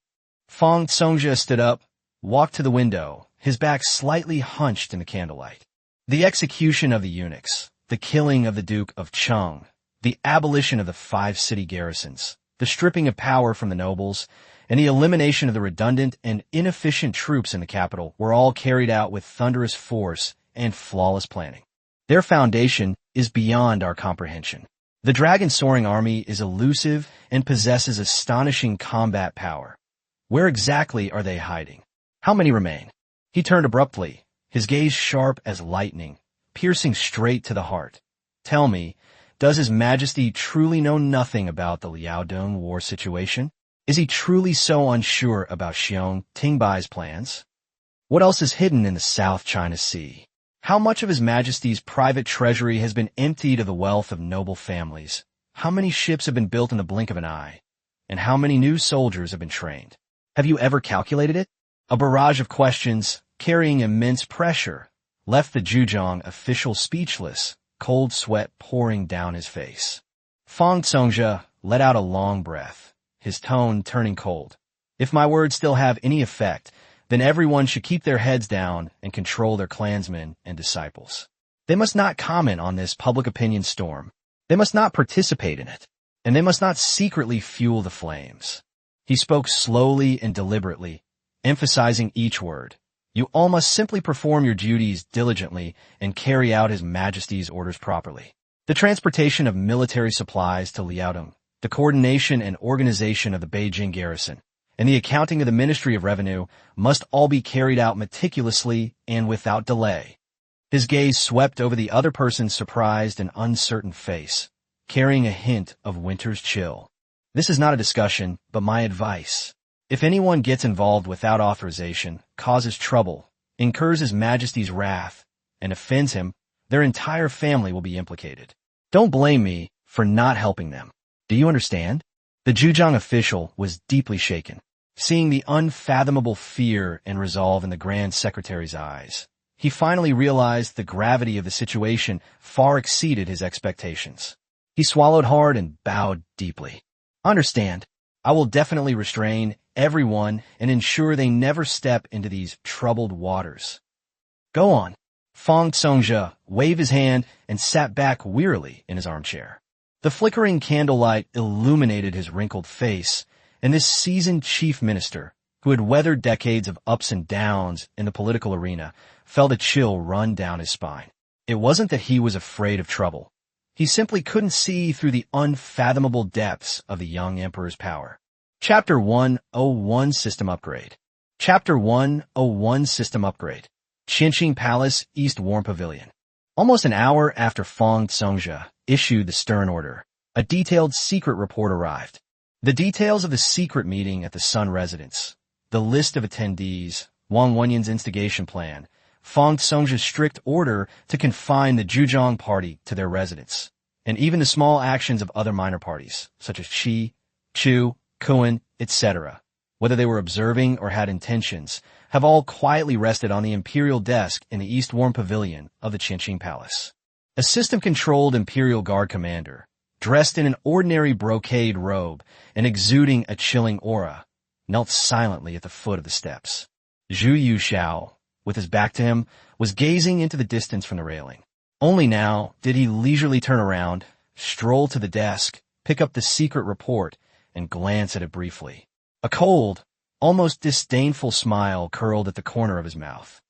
Fang Tsongjia stood up, walked to the window, his back slightly hunched in the candlelight. "The execution of the eunuchs, the killing of the Duke of Cheng, the abolition of the 5 city garrisons, the stripping of power from the nobles, and the elimination of the redundant and inefficient troops in the capital were all carried out with thunderous force and flawless planning. Their foundation is beyond our comprehension. The dragon-soaring army is elusive and possesses astonishing combat power. Where exactly are they hiding? How many remain?" He turned abruptly, his gaze sharp as lightning, piercing straight to the heart. "Tell me, does His Majesty truly know nothing about the Liaodong war situation? Is he truly so unsure about Xiong Tingbai's plans? What else is hidden in the South China Sea? How much of His Majesty's private treasury has been emptied of the wealth of noble families? How many ships have been built in the blink of an eye? And how many new soldiers have been trained? Have you ever calculated it?" A barrage of questions, carrying immense pressure, left the Zhujiang official speechless, cold sweat pouring down his face. Fang Tsongjia let out a long breath, his tone turning cold. "If my words still have any effect, then everyone should keep their heads down and control their clansmen and disciples. They must not comment on this public opinion storm. They must not participate in it, and they must not secretly fuel the flames." He spoke slowly and deliberately, emphasizing each word. "You all must simply perform your duties diligently and carry out His Majesty's orders properly. The transportation of military supplies to Liaodong, the coordination and organization of the Beijing garrison, and the accounting of the Ministry of Revenue must all be carried out meticulously and without delay." His gaze swept over the other person's surprised and uncertain face, carrying a hint of winter's chill. "This is not a discussion, but my advice. If anyone gets involved without authorization, causes trouble, incurs His Majesty's wrath, and offends him, their entire family will be implicated. Don't blame me for not helping them. Do you understand? The Zhujiang official was deeply shaken, seeing the unfathomable fear and resolve in the Grand Secretary's eyes. He finally realized the gravity of the situation far exceeded his expectations. He swallowed hard and bowed deeply. Understand. I will definitely restrain everyone and ensure they never step into these troubled waters. Go on. Fang Songjia waved his hand and sat back wearily in his armchair. The flickering candlelight illuminated his wrinkled face, and this seasoned chief minister, who had weathered decades of ups and downs in the political arena, felt a chill run down his spine. It wasn't that he was afraid of trouble. He simply couldn't see through the unfathomable depths of the young emperor's power. Chapter 101 System Upgrade. Chapter 101 System Upgrade. Qinqing Palace, East Warm Pavilion. Almost an hour after Fang Songjia issued the stern order, a detailed secret report arrived. The details of the secret meeting at the Sun residence, the list of attendees, Wang Wenyan's instigation plan, Fang Songjia's strict order to confine the Zhujiang party to their residence, and even the small actions of other minor parties, such as Qi, Chu, Kuan, etc., whether they were observing or had intentions, have all quietly rested on the imperial desk in the East Warm Pavilion of the Qinqing Palace. A system-controlled imperial guard commander, dressed in an ordinary brocade robe and exuding a chilling aura, knelt silently at the foot of the steps. Zhu Yuxiao, with his back to him, was gazing into the distance from the railing. Only now did he leisurely turn around, stroll to the desk, pick up the secret report, and glance at it briefly. A cold, almost disdainful smile curled at the corner of his mouth.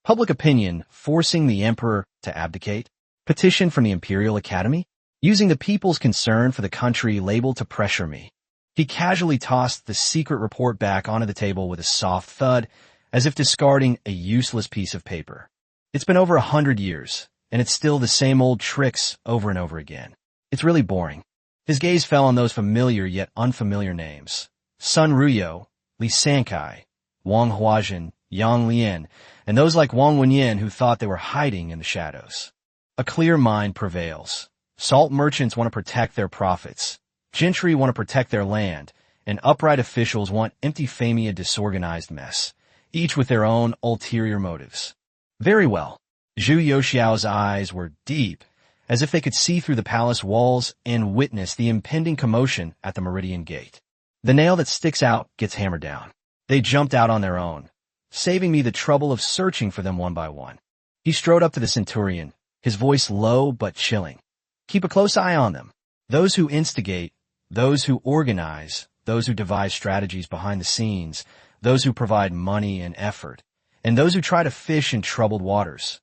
Public opinion forcing the emperor to abdicate? Petition from the Imperial Academy? Using the people's concern for the country label to pressure me. He casually tossed the secret report back onto the table with a soft thud, as if discarding a useless piece of paper. It's been over 100 years, and it's still the same old tricks over and over again. It's really boring. His gaze fell on those familiar yet unfamiliar names. Sun Ruyo, Li Sankai, Wang Huazhen, Yang Lian, and those like Wang Wenyan who thought they were hiding in the shadows. A clear mind prevails. Salt merchants want to protect their profits. Gentry want to protect their land, and upright officials want empty fame a disorganized mess, each with their own ulterior motives. Very well. Zhu Yuxiao's eyes were deep, as if they could see through the palace walls and witness the impending commotion at the Meridian Gate. The nail that sticks out gets hammered down. They jumped out on their own, saving me the trouble of searching for them one by one. He strode up to the centurion, his voice low but chilling. Keep a close eye on them. Those who instigate, those who organize, those who devise strategies behind the scenes, those who provide money and effort, and those who try to fish in troubled waters.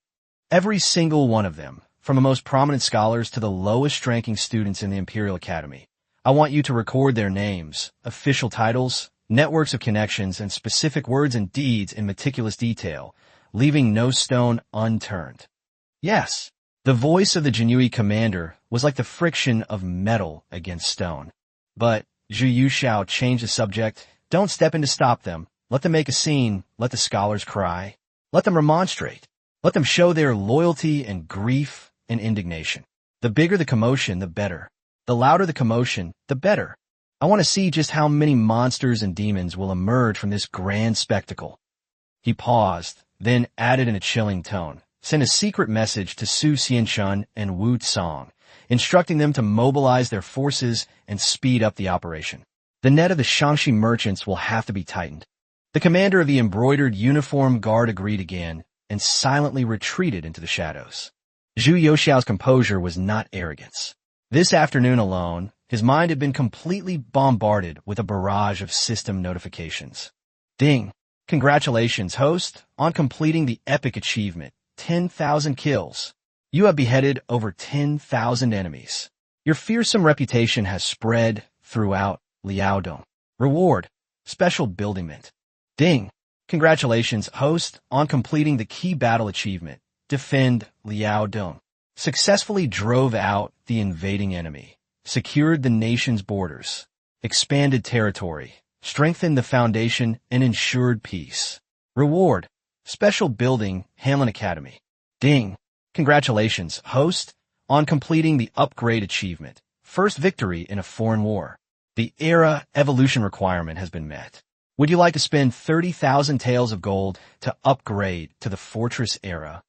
Every single one of them, from the most prominent scholars to the lowest-ranking students in the Imperial Academy. I want you to record their names, official titles, networks of connections, and specific words and deeds in meticulous detail, leaving no stone unturned. Yes, the voice of the Jinui commander was like the friction of metal against stone. But Zhu Yuxiao changed the subject. Don't step in to stop them. Let them make a scene. Let the scholars cry. Let them remonstrate. Let them show their loyalty and grief and indignation. The bigger the commotion, the better. The louder the commotion, the better. I want to see just how many monsters and demons will emerge from this grand spectacle. He paused, then added in a chilling tone, sent a secret message to Su Xianshun and Wu Tsong, instructing them to mobilize their forces and speed up the operation. The net of the Shangxi merchants will have to be tightened. The commander of the embroidered uniform guard agreed again and silently retreated into the shadows. Zhu Yuxiao's composure was not arrogance. This afternoon alone, his mind had been completely bombarded with a barrage of system notifications. Ding! Congratulations, host, on completing the epic achievement, 10,000 kills. You have beheaded over 10,000 enemies. Your fearsome reputation has spread throughout Liaodong. Reward, special building mint. Ding! Congratulations, host, on completing the key battle achievement, defend Liaodong. Successfully drove out the invading enemy, secured the nation's borders, expanded territory, strengthened the foundation, and ensured peace. Reward, special building, Hanlin Academy. Ding! Congratulations, host, on completing the upgrade achievement. First victory in a foreign war. The era evolution requirement has been met. Would you like to spend 30,000 taels of gold to upgrade to the Fortress era?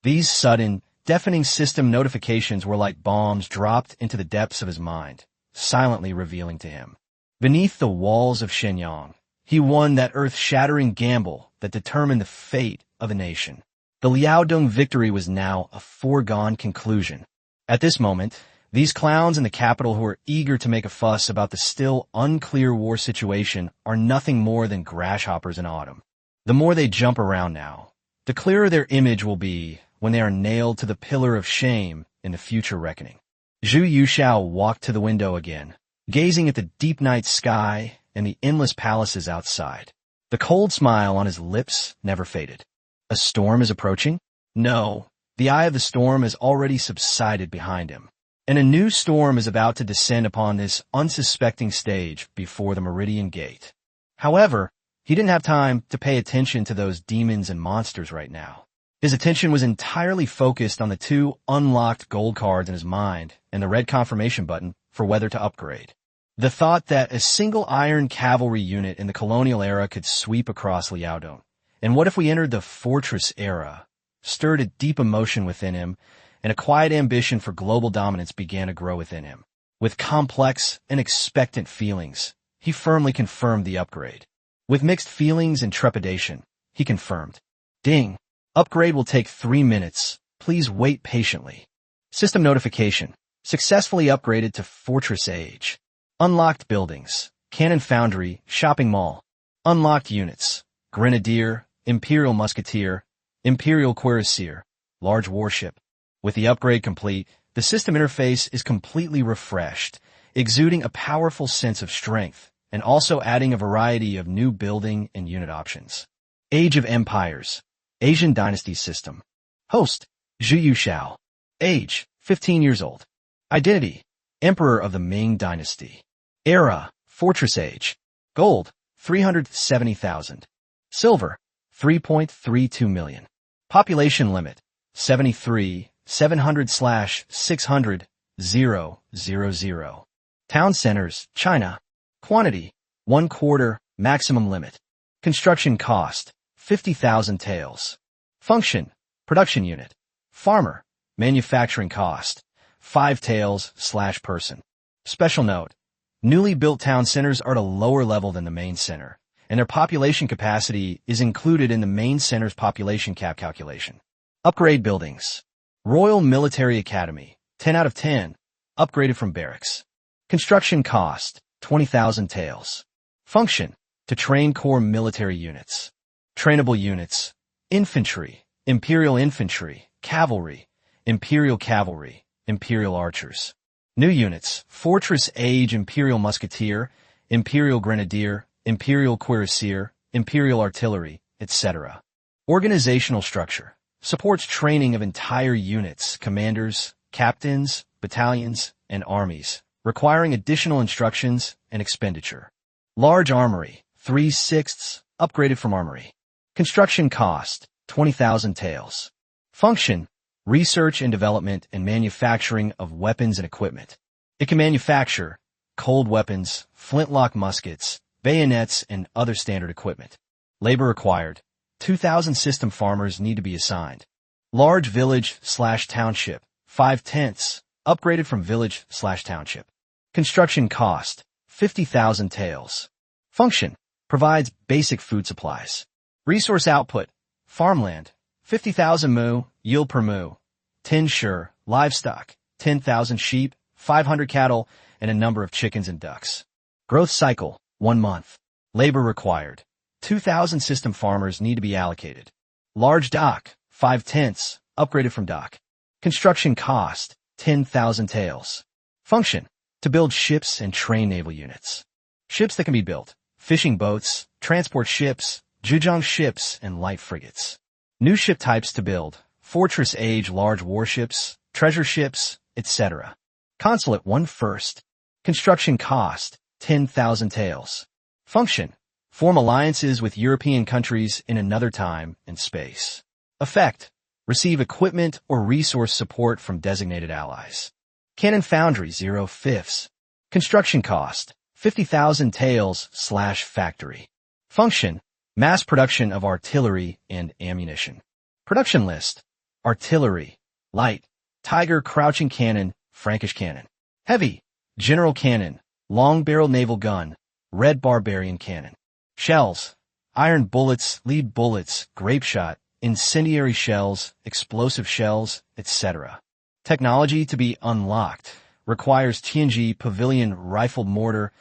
These sudden, deafening system notifications were like bombs dropped into the depths of his mind, silently revealing to him. Beneath the walls of Shenyang, he won that earth-shattering gamble that determined the fate of a nation. The Liaodong victory was now a foregone conclusion. At this moment, these clowns in the capital who are eager to make a fuss about the still unclear war situation are nothing more than grasshoppers in autumn. The more they jump around now, the clearer their image will be when they are nailed to the pillar of shame in the future reckoning. Zhu Yuxiao walked to the window again, gazing at the deep night sky and the endless palaces outside. The cold smile on his lips never faded. A storm is approaching? No, the eye of the storm has already subsided behind him, and a new storm is about to descend upon this unsuspecting stage before the Meridian Gate. However, he didn't have time to pay attention to those demons and monsters right now. His attention was entirely focused on the two unlocked gold cards in his mind and the red confirmation button for whether to upgrade. The thought that a single iron cavalry unit in the colonial era could sweep across Liaodong, and what if we entered the Fortress era, stirred a deep emotion within him, and a quiet ambition for global dominance began to grow within him. With complex and expectant feelings, he firmly confirmed the upgrade. With mixed feelings and trepidation, he confirmed. Ding! Upgrade will take 3 minutes. Please wait patiently. System notification. Successfully upgraded to Fortress Age. Unlocked buildings. Cannon Foundry, Shopping Mall. Unlocked units. Grenadier, Imperial Musketeer, Imperial Cuirassier, Large Warship. With the upgrade complete, the system interface is completely refreshed, exuding a powerful sense of strength, and also adding a variety of new building and unit options. Age of Empires. Asian Dynasty System. Host, Zhu Yuxiao. Age, 15 years old. Identity, Emperor of the Ming Dynasty. Era, Fortress Age. Gold, 370,000. Silver, 3.32 million. Population limit, 73,700/600,000. Town centers, China. Quantity, 1/4, maximum limit. Construction cost, 50,000 taels. Function, production unit. Farmer, manufacturing cost, 5 taels/person. Special note, newly built town centers are at a lower level than the main center, and their population capacity is included in the main center's population cap calculation. Upgrade buildings. Royal Military Academy, 10 out of 10, upgraded from barracks. Construction cost, 20,000 taels. Function, to train core military units. Trainable units. Infantry, Imperial Infantry, Cavalry, Imperial Cavalry, Imperial Archers. New units, Fortress Age Imperial Musketeer, Imperial Grenadier, Imperial Cuirassier, Imperial Artillery, etc. Organizational structure. Supports training of entire units, commanders, captains, battalions, and armies, requiring additional instructions and expenditure. Large Armory, 3/6, upgraded from Armory. Construction cost, 20,000 taels. Function, research and development and manufacturing of weapons and equipment. It can manufacture cold weapons, flintlock muskets, bayonets, and other standard equipment. Labor required. 2,000 system farmers need to be assigned. Large village/township, 5/10, upgraded from village/township. Construction cost, 50,000 taels. Function, provides basic food supplies. Resource output, farmland, 50,000 mu, yield per mu. 10 sure, livestock, 10,000 sheep, 500 cattle, and a number of chickens and ducks. Growth cycle, 1 month. Labor required. 2,000 system farmers need to be allocated. Large dock, 5/10, upgraded from dock. Construction cost, 10,000 taels. Function, to build ships and train naval units. Ships that can be built, fishing boats, transport ships, zhujiang ships, and light frigates. New ship types to build, Fortress Age large warships, treasure ships, etc. Consulate 1 first. Construction cost, 10,000 taels. Function, form alliances with European countries in another time and space. Effect, Receive equipment or resource support from designated allies. Cannon Foundry 0/5. Construction cost 50,000 taels/factory. Function: mass production of artillery and ammunition. Production list: artillery, light, Tiger crouching cannon, Frankish cannon. Heavy, general cannon, long barrel naval gun, red barbarian cannon. Shells: iron bullets, lead bullets, grape shot, incendiary shells, explosive shells, etc. Technology to be unlocked requires TNG Pavilion rifle mortar,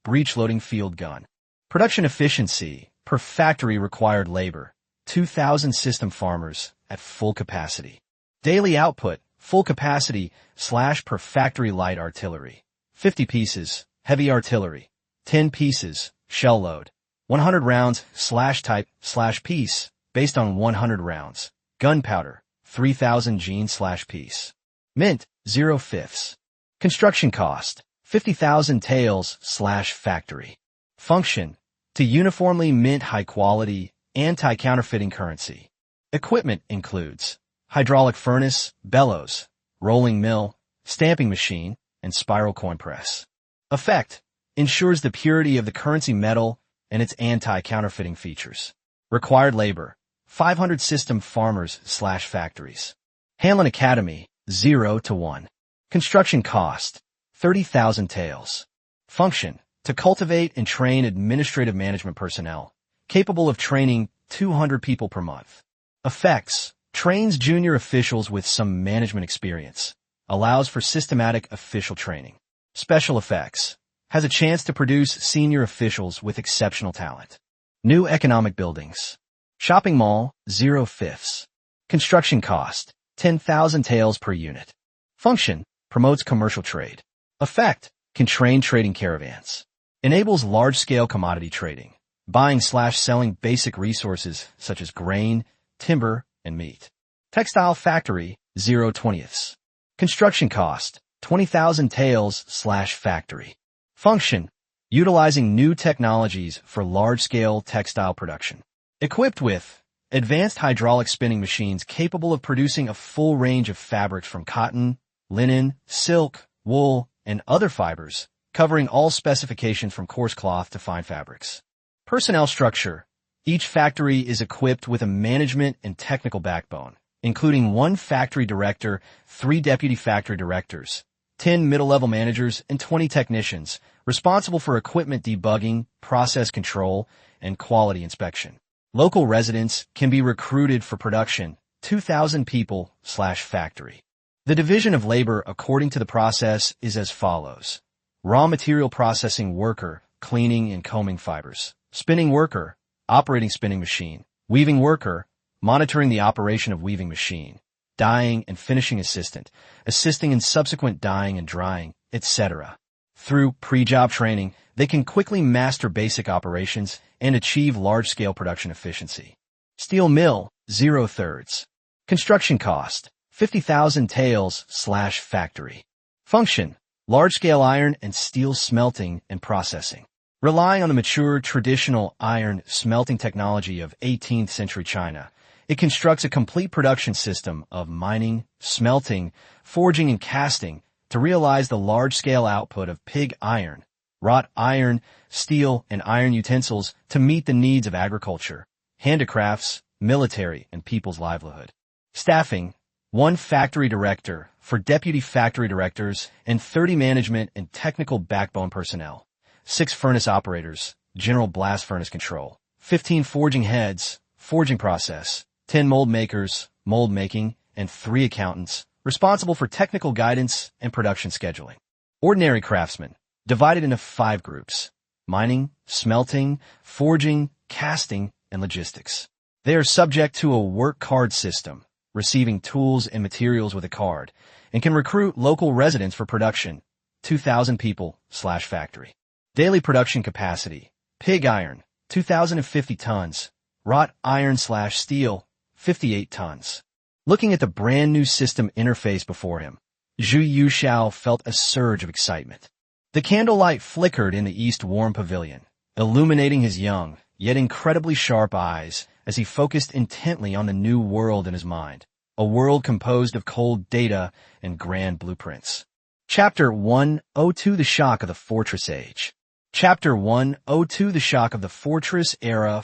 breech-loading field gun. Production efficiency per factory required labor, 2,000 system farmers at full capacity. Daily output, full capacity / per factory light artillery, 50 pieces, heavy artillery, 10 pieces, shell load, 100 rounds / type / piece, based on 100 rounds, gunpowder, 3,000 gene / piece. Mint, 0/5. Construction cost, 50,000 taels/factory. Function: to uniformly mint high-quality, anti-counterfeiting currency. Equipment includes hydraulic furnace, bellows, rolling mill, stamping machine, and spiral coin press. Effect: ensures the purity of the currency metal and its anti-counterfeiting features. Required labor: 500 system farmers / factories. Hanlon Academy, 0/1. Construction cost, 30,000 taels. Function: to cultivate and train administrative management personnel, capable of training 200 people per month. Effects: trains junior officials with some management experience. Allows for systematic official training. Special effects: has a chance to produce senior officials with exceptional talent. New economic buildings. Shopping mall, 0/5. Construction cost, 10,000 taels per unit. Function: promotes commercial trade. Effect: can train trading caravans. Enables large-scale commodity trading, buying / selling basic resources such as grain, timber, and meat. Textile factory, 0/20. Construction cost, 20,000 taels / factory. Function: utilizing new technologies for large-scale textile production. Equipped with advanced hydraulic spinning machines capable of producing a full range of fabrics from cotton, linen, silk, wool, and other fibers, covering all specifications from coarse cloth to fine fabrics. Personnel structure. Each factory is equipped with a management and technical backbone, including 1 factory director, 3 deputy factory directors, 10 middle-level managers, and 20 technicians, responsible for equipment debugging, process control, and quality inspection. Local residents can be recruited for production, 2,000 people / factory. The division of labor according to the process is as follows. Raw material processing worker, cleaning and combing fibers. Spinning worker, operating spinning machine. Weaving worker, monitoring the operation of weaving machine. Dyeing and finishing assistant, assisting in subsequent dyeing and drying, etc. Through pre-job training, they can quickly master basic operations and achieve large-scale production efficiency. Steel mill, 0/3. Construction cost, 50,000 taels / factory. Function: large-scale iron and steel smelting and processing. Relying on the mature traditional iron smelting technology of 18th century China, it constructs a complete production system of mining, smelting, forging, and casting to realize the large-scale output of pig iron, wrought iron, steel, and iron utensils to meet the needs of agriculture, handicrafts, military, and people's livelihood. Staffing: 1 factory director for deputy factory directors and 30 management and technical backbone personnel, 6 furnace operators, general blast furnace control, 15 forging heads, forging process, 10 mold makers, mold making, and 3 accountants, responsible for technical guidance and production scheduling. Ordinary craftsmen, divided into 5 groups: mining, smelting, forging, casting, and logistics. They are subject to a work card system, receiving tools and materials with a card, and can recruit local residents for production, 2,000 people / factory. Daily production capacity: pig iron, 2,050 tons, wrought iron / steel, 58 tons. Looking at the brand new system interface before him, Zhu Yuxiao felt a surge of excitement. The candlelight flickered in the east warm pavilion, illuminating his young, yet incredibly sharp eyes as he focused intently on the new world in his mind, a world composed of cold data and grand blueprints. Chapter 102 The Shock of the Fortress Age. Chapter 102 The Shock of the Fortress Era.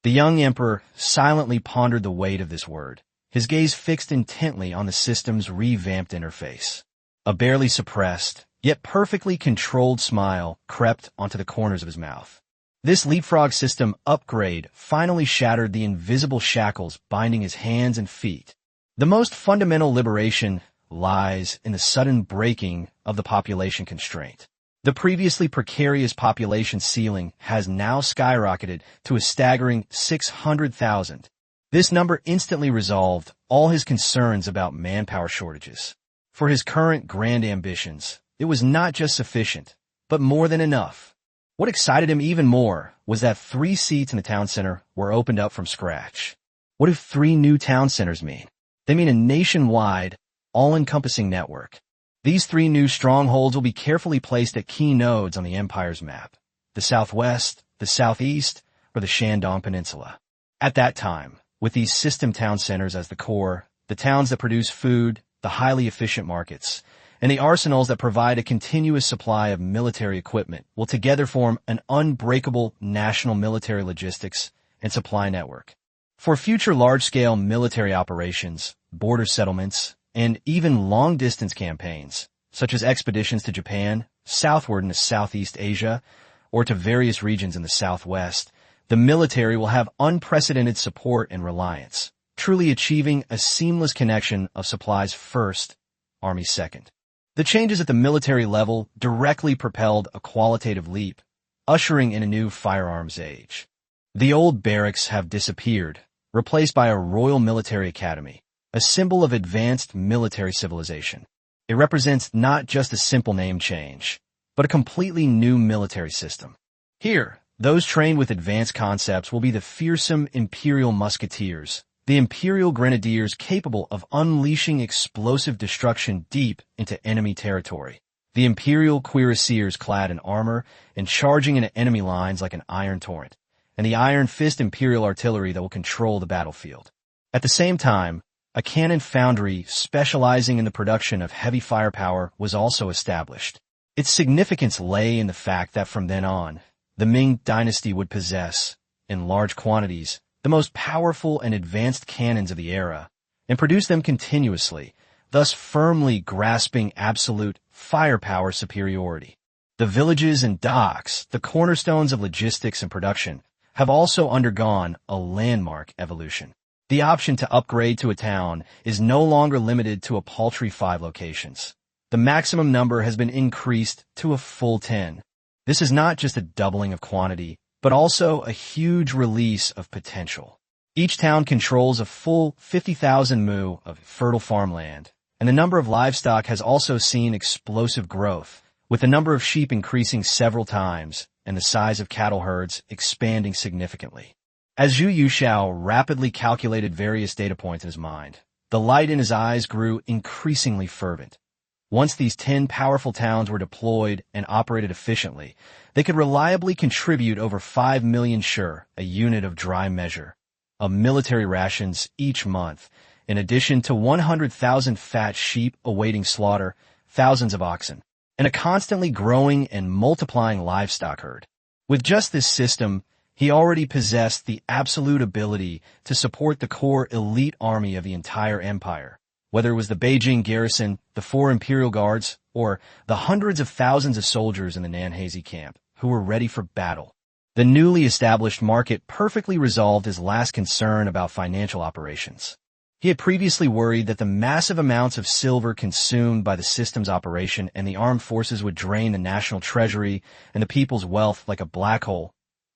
The young emperor silently pondered the weight of this word, his gaze fixed intently on the system's revamped interface. A barely suppressed, yet perfectly controlled smile crept onto the corners of his mouth. This leapfrog system upgrade finally shattered the invisible shackles binding his hands and feet. The most fundamental liberation lies in the sudden breaking of the population constraint. The previously precarious population ceiling has now skyrocketed to a staggering 600,000. This number instantly resolved all his concerns about manpower shortages. For his current grand ambitions, it was not just sufficient, but more than enough. What excited him even more was that 3 seats in the town center were opened up from scratch. What do 3 new town centers mean? They mean a nationwide, all-encompassing network. These 3 new strongholds will be carefully placed at key nodes on the Empire's map: the southwest, the southeast, or the Shandong Peninsula. At that time, with these system town centers as the core, the towns that produce food, the highly efficient markets, and the arsenals that provide a continuous supply of military equipment will together form an unbreakable national military logistics and supply network. For future large-scale military operations, border settlements, and even long-distance campaigns, such as expeditions to Japan, southward into Southeast Asia, or to various regions in the Southwest, the military will have unprecedented support and reliance, truly achieving a seamless connection of supplies first, Army second. The changes at the military level directly propelled a qualitative leap, ushering in a new firearms age. The old barracks have disappeared, replaced by a Royal Military Academy, a symbol of advanced military civilization. It represents not just a simple name change, but a completely new military system. Here, those trained with advanced concepts will be the fearsome Imperial Musketeers, the Imperial Grenadiers capable of unleashing explosive destruction deep into enemy territory, the Imperial Cuirassiers clad in armor and charging into enemy lines like an iron torrent, and the Iron Fist Imperial Artillery that will control the battlefield. At the same time, a cannon foundry specializing in the production of heavy firepower was also established. Its significance lay in the fact that from then on, the Ming dynasty would possess, in large quantities, the most powerful and advanced cannons of the era, and produce them continuously, thus firmly grasping absolute firepower superiority. The villages and docks, the cornerstones of logistics and production, have also undergone a landmark evolution. The option to upgrade to a town is no longer limited to a paltry 5 locations. The maximum number has been increased to a full 10. This is not just a doubling of quantity, but also a huge release of potential. Each town controls a full 50,000 mu of fertile farmland, and the number of livestock has also seen explosive growth, with the number of sheep increasing several times and the size of cattle herds expanding significantly. As Zhu Yuxiao rapidly calculated various data points in his mind, the light in his eyes grew increasingly fervent. Once these 10 powerful towns were deployed and operated efficiently, they could reliably contribute over 5 million shur, a unit of dry measure, of military rations each month, in addition to 100,000 fat sheep awaiting slaughter, thousands of oxen, and a constantly growing and multiplying livestock herd. With just this system, he already possessed the absolute ability to support the core elite army of the entire empire, whether it was the Beijing garrison, the 4 Imperial Guards, or the hundreds of thousands of soldiers in the Nanhazi camp who were ready for battle. The newly established market perfectly resolved his last concern about financial operations. He had previously worried that the massive amounts of silver consumed by the system's operation and the armed forces would drain the national treasury and the people's wealth like a black hole,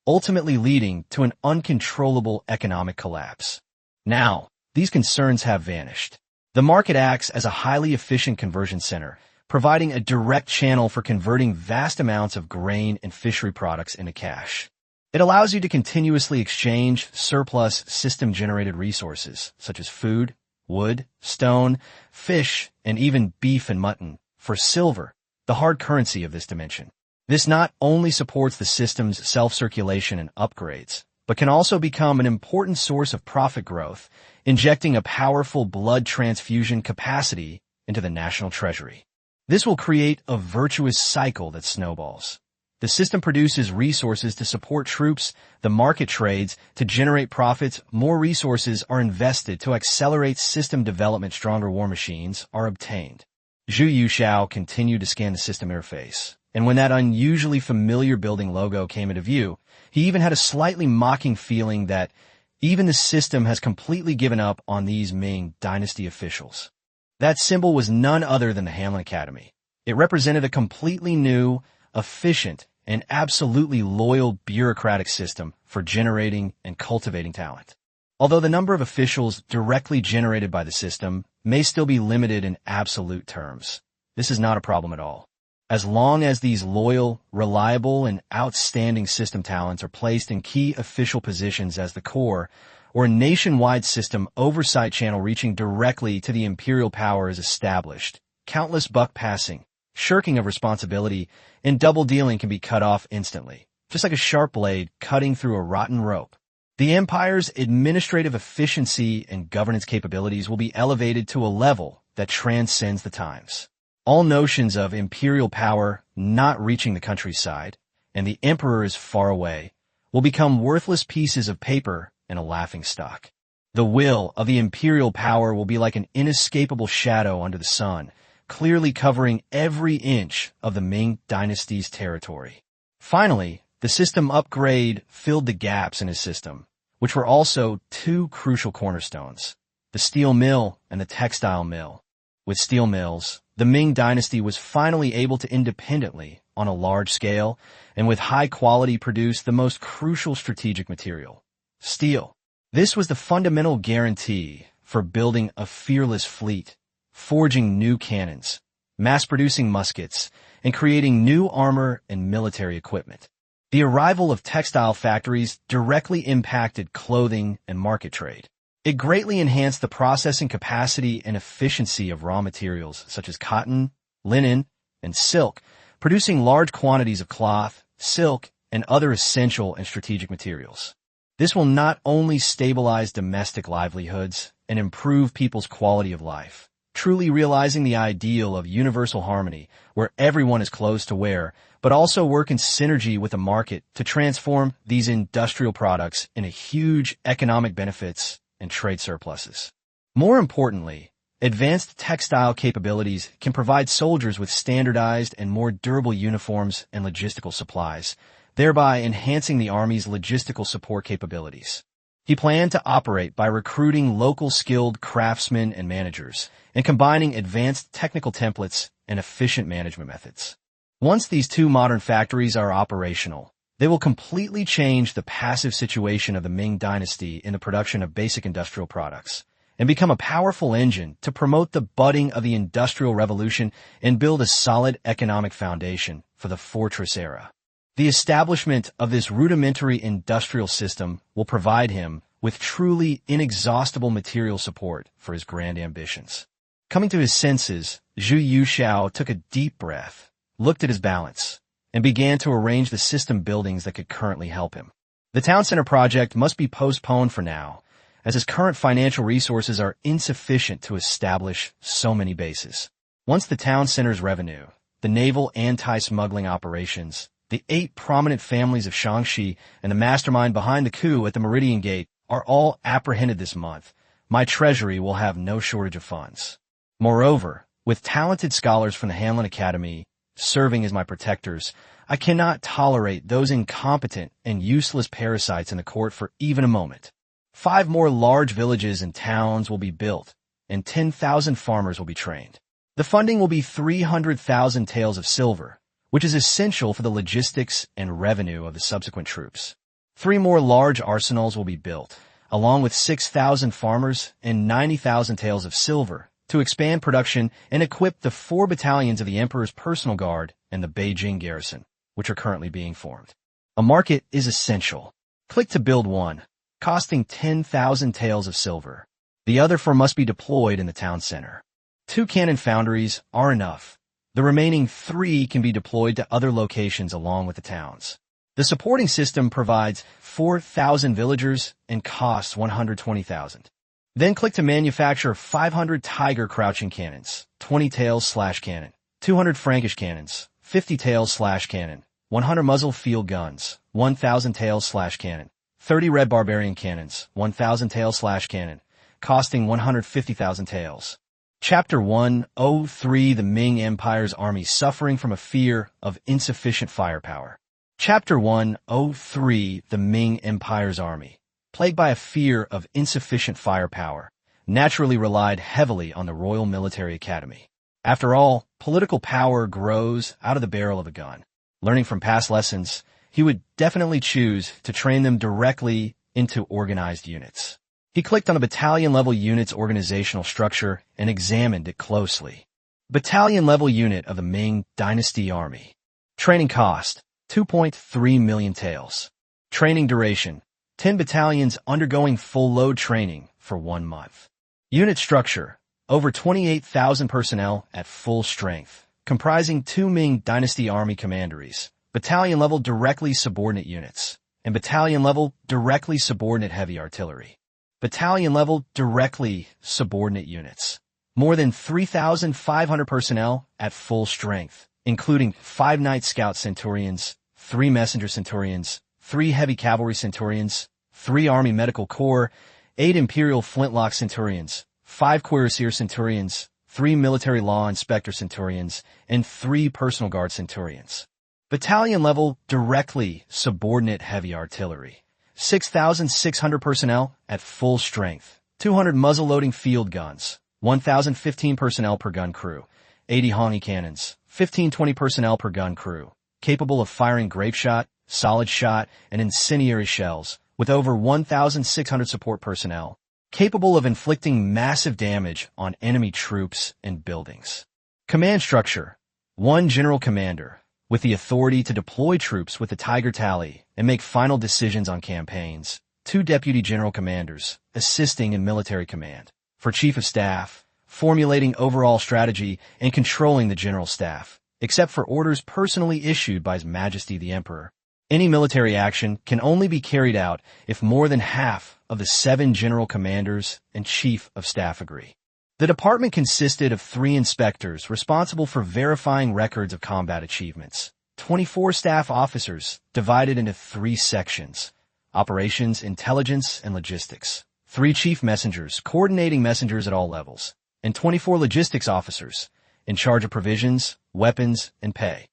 ultimately leading to an uncontrollable economic collapse. Now, these concerns have vanished. The market acts as a highly efficient conversion center, providing a direct channel for converting vast amounts of grain and fishery products into cash. It allows you to continuously exchange surplus system-generated resources, such as food, wood, stone, fish, and even beef and mutton, for silver, the hard currency of this dimension. This not only supports the system's self-circulation and upgrades, but can also become an important source of profit growth, injecting a powerful blood transfusion capacity into the national treasury. This will create a virtuous cycle that snowballs. The system produces resources to support troops, the market trades to generate profits, more resources are invested to accelerate system development, stronger war machines are obtained. Zhu Yuxiao continued to scan the system interface, and when that unusually familiar building logo came into view, he even had a slightly mocking feeling that even the system has completely given up on these Ming Dynasty officials. That symbol was none other than the Hanlin Academy. It represented a completely new, efficient, and absolutely loyal bureaucratic system for generating and cultivating talent. Although the number of officials directly generated by the system may still be limited in absolute terms, this is not a problem at all. As long as these loyal, reliable, and outstanding system talents are placed in key official positions as the core or a nationwide system oversight channel reaching directly to the imperial power is established, countless buck passing, shirking of responsibility, and double dealing can be cut off instantly, just like a sharp blade cutting through a rotten rope. The empire's administrative efficiency and governance capabilities will be elevated to a level that transcends the times. All notions of imperial power not reaching the countryside, and the emperor is far away, will become worthless pieces of paper and a laughingstock. The will of the imperial power will be like an inescapable shadow under the sun, clearly covering every inch of the Ming Dynasty's territory. Finally, the system upgrade filled the gaps in his system, which were also two crucial cornerstones, the steel mill and the textile mill. With steel mills, the Ming Dynasty was finally able to independently, on a large scale, and with high quality produce the most crucial strategic material, steel. This was the fundamental guarantee for building a fearless fleet, forging new cannons, mass-producing muskets, and creating new armor and military equipment. The arrival of textile factories directly impacted clothing and market trade. It greatly enhanced the processing capacity and efficiency of raw materials such as cotton, linen, and silk, producing large quantities of cloth, silk, and other essential and strategic materials. This will not only stabilize domestic livelihoods and improve people's quality of life, truly realizing the ideal of universal harmony where everyone is clothes to wear, but also work in synergy with the market to transform these industrial products into huge economic benefits and trade surpluses. More importantly, advanced textile capabilities can provide soldiers with standardized and more durable uniforms and logistical supplies, thereby enhancing the Army's logistical support capabilities. He planned to operate by recruiting local skilled craftsmen and managers, and combining advanced technical templates and efficient management methods. Once these two modern factories are operational, they will completely change the passive situation of the Ming Dynasty in the production of basic industrial products, and become a powerful engine to promote the budding of the Industrial Revolution and build a solid economic foundation for the fortress era. The establishment of this rudimentary industrial system will provide him with truly inexhaustible material support for his grand ambitions. Coming to his senses, Zhu Yuxiao took a deep breath, looked at his balance, and began to arrange the system buildings that could currently help him. The town center project must be postponed for now, as his current financial resources are insufficient to establish so many bases. Once the town center's revenue, the naval anti-smuggling operations, the 8 prominent families of Shangxi, and the mastermind behind the coup at the Meridian Gate are all apprehended this month, my treasury will have no shortage of funds. Moreover, with talented scholars from the Hanlin Academy serving as my protectors, I cannot tolerate those incompetent and useless parasites in the court for even a moment. 5 more large villages and towns will be built, and 10,000 farmers will be trained. The funding will be 300,000 taels of silver, which is essential for the logistics and revenue of the subsequent troops. 3 more large arsenals will be built, along with 6,000 farmers and 90,000 taels of silver, to expand production and equip the 4 battalions of the Emperor's personal guard and the Beijing garrison, which are currently being formed. A market is essential. Click to build one, costing 10,000 taels of silver. The other 4 must be deployed in the town center. 2 cannon foundries are enough. The remaining 3 can be deployed to other locations along with the towns. The The supporting system provides 4,000 villagers and costs 120,000. Then click to manufacture 500 Tiger crouching cannons, 20 tails/cannon, 200 Frankish cannons, 50 tails/cannon, 100 muzzle field guns, 1,000 tails/cannon, 30 red barbarian cannons, 1,000 tails/cannon, costing 150,000 tails. Chapter 103 The Ming Empire's Army Suffering from a Fear of Insufficient Firepower. Chapter 103 The Ming Empire's Army, plagued by a fear of insufficient firepower, naturally relied heavily on the Royal Military Academy. After all, political power grows out of the barrel of a gun. Learning from past lessons, he would definitely choose to train them directly into organized units. He clicked on a battalion-level unit's organizational structure and examined it closely. Battalion-level unit of the Ming Dynasty Army. Training cost, 2.3 million taels. Training duration, 10 battalions undergoing full load training for 1 month. Unit structure, over 28,000 personnel at full strength, comprising 2 Ming Dynasty Army commanderies, battalion-level directly subordinate units, and battalion-level directly subordinate heavy artillery. Battalion-level directly subordinate units. More than 3,500 personnel at full strength, including 5 Night Scout Centurions, 3 Messenger Centurions, 3 Heavy Cavalry Centurions, 3 Army Medical Corps, 8 Imperial Flintlock Centurions, 5 Cuirassier Centurions, 3 Military Law Inspector Centurions, and 3 Personal Guard Centurions. Battalion-level directly subordinate heavy artillery. 6,600 personnel at full strength, 200 muzzle-loading field guns, 1,015 personnel per gun crew, 80 Hongyi cannons, 15-20 personnel per gun crew, capable of firing grape shot, solid shot, and incendiary shells, with over 1,600 support personnel, capable of inflicting massive damage on enemy troops and buildings. Command structure: 1 general commander, with the authority to deploy troops with the Tiger Tally and make final decisions on campaigns. 2 deputy general commanders, assisting in military command. For chief of staff, formulating overall strategy and controlling the general staff, except for orders personally issued by His Majesty the Emperor. Any military action can only be carried out if more than half of the 7 general commanders and chief of staff agree. The department consisted of 3 inspectors responsible for verifying records of combat achievements, 24 staff officers divided into 3 sections: operations, intelligence, and logistics, 3 chief messengers coordinating messengers at all levels, and 24 logistics officers in charge of provisions, weapons, and pay.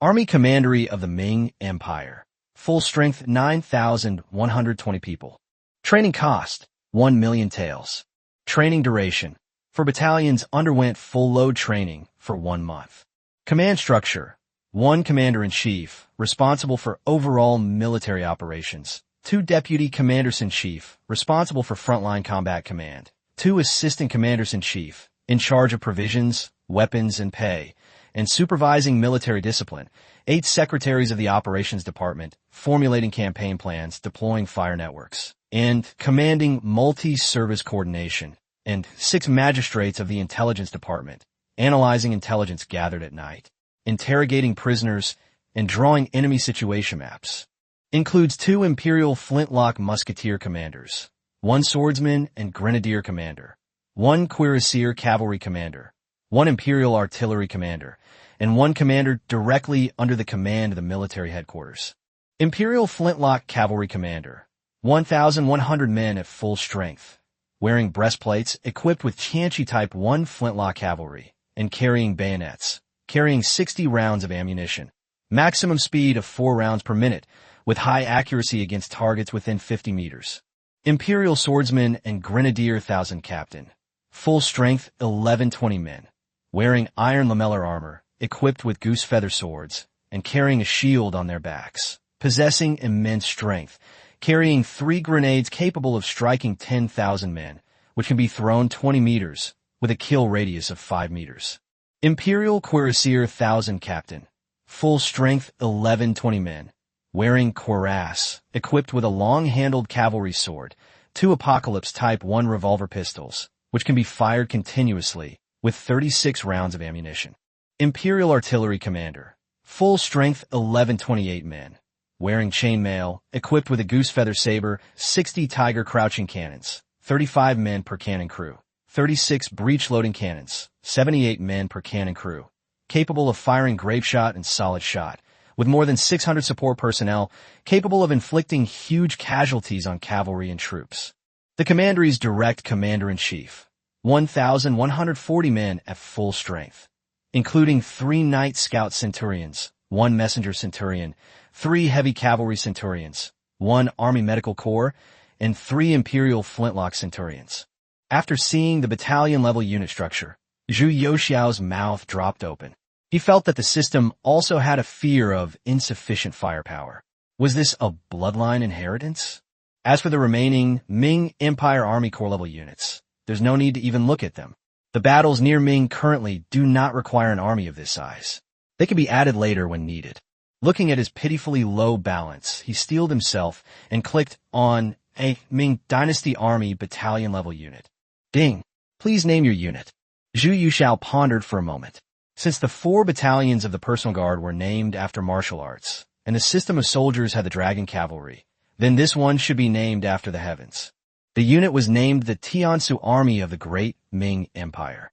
Army Commandery of the Ming Empire. Full strength 9,120 people. Training cost 1 million taels. Training duration. For battalions underwent full load training for 1 month. Command structure: 1 commander-in-chief, responsible for overall military operations. 2 deputy commanders-in-chief, responsible for frontline combat command. 2 assistant commanders-in-chief, in charge of provisions, weapons, and pay, and supervising military discipline. 8 secretaries of the operations department, formulating campaign plans, deploying fire networks, and commanding multi-service coordination. And 6 magistrates of the intelligence department, analyzing intelligence gathered at night, interrogating prisoners, and drawing enemy situation maps. Includes 2 Imperial Flintlock Musketeer commanders, 1 swordsman and grenadier commander, 1 Cuirassier cavalry commander, 1 Imperial artillery commander, and 1 commander directly under the command of the military headquarters. Imperial Flintlock cavalry commander, 1,100 men at full strength, wearing breastplates, equipped with Tianchi Type 1 flintlock cavalry, and carrying bayonets, carrying 60 rounds of ammunition. Maximum speed of 4 rounds per minute, with high accuracy against targets within 50 meters. Imperial swordsman and grenadier 1,000 captain. Full strength 11-20 men, wearing iron lamellar armor, equipped with goose feather swords, and carrying a shield on their backs, possessing immense strength, carrying 3 grenades capable of striking 10,000 men, which can be thrown 20 meters, with a kill radius of 5 meters. Imperial Cuirassier 1,000 captain. Full strength 11-20 men, wearing cuirass, equipped with a long-handled cavalry sword, 2 Apocalypse Type 1 revolver pistols, which can be fired continuously, with 36 rounds of ammunition. Imperial artillery commander. Full strength 11-28 men, wearing chainmail, equipped with a goose feather saber, 60 Tiger crouching cannons, 35 men per cannon crew, 36 breech-loading cannons, 78 men per cannon crew, capable of firing grapeshot and solid shot, with more than 600 support personnel, capable of inflicting huge casualties on cavalry and troops. The commandery's direct commander-in-chief, 1,140 men at full strength, including 3 Night Scout Centurions, 1 Messenger Centurion, 3 Heavy Cavalry Centurions, 1 Army Medical Corps, and 3 Imperial Flintlock Centurions. After seeing the battalion-level unit structure, Zhu Youxiao's mouth dropped open. He felt that the system also had a fear of insufficient firepower. Was this a bloodline inheritance? As for the remaining Ming Empire Army Corps-level units, there's no need to even look at them. The battles near Ming currently do not require an army of this size. They can be added later when needed. Looking at his pitifully low balance, he steeled himself and clicked on a Ming Dynasty Army battalion-level unit. Ding! Please name your unit. Zhu Youxiao pondered for a moment. Since the 4 battalions of the personal guard were named after martial arts, and the system of soldiers had the Dragon Cavalry, then this one should be named after the heavens. The unit was named the Tiansu Army of the Great Ming Empire.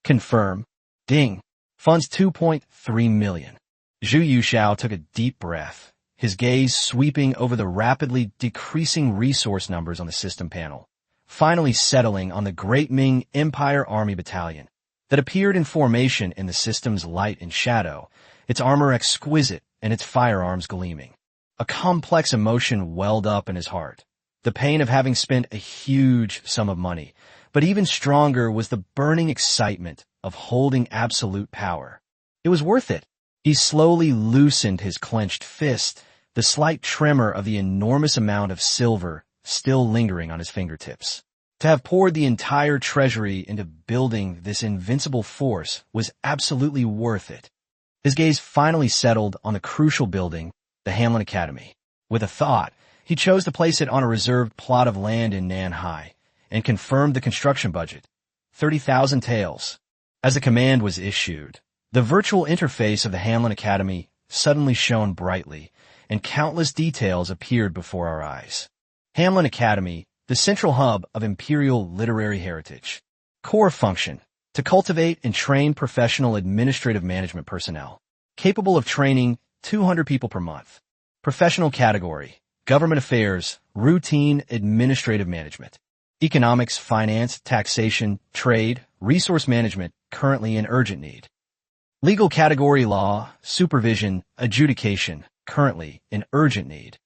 Confirm. Ding. Funds 2.3 million. Zhu Youxiao took a deep breath, his gaze sweeping over the rapidly decreasing resource numbers on the system panel, finally settling on the Great Ming Empire Army Battalion that appeared in formation in the system's light and shadow, its armor exquisite and its firearms gleaming. A complex emotion welled up in his heart, the pain of having spent a huge sum of money, but even stronger was the burning excitement of holding absolute power. It was worth it. He slowly loosened his clenched fist, the slight tremor of the enormous amount of silver still lingering on his fingertips. To have poured the entire treasury into building this invincible force was absolutely worth it. His gaze finally settled on the crucial building, the Hanlin Academy. With a thought, he chose to place it on a reserved plot of land in Nanhai and confirmed the construction budget, 30,000 taels. As the command was issued, the virtual interface of the Hanlin Academy suddenly shone brightly, and countless details appeared before our eyes. Hanlin Academy, the central hub of imperial literary heritage. Core function: to cultivate and train professional administrative management personnel, capable of training 200 people per month. Professional category: government affairs, routine administrative management. Economics, finance, taxation, trade, resource management, currently in urgent need. Legal category: law, supervision, adjudication, currently in urgent need.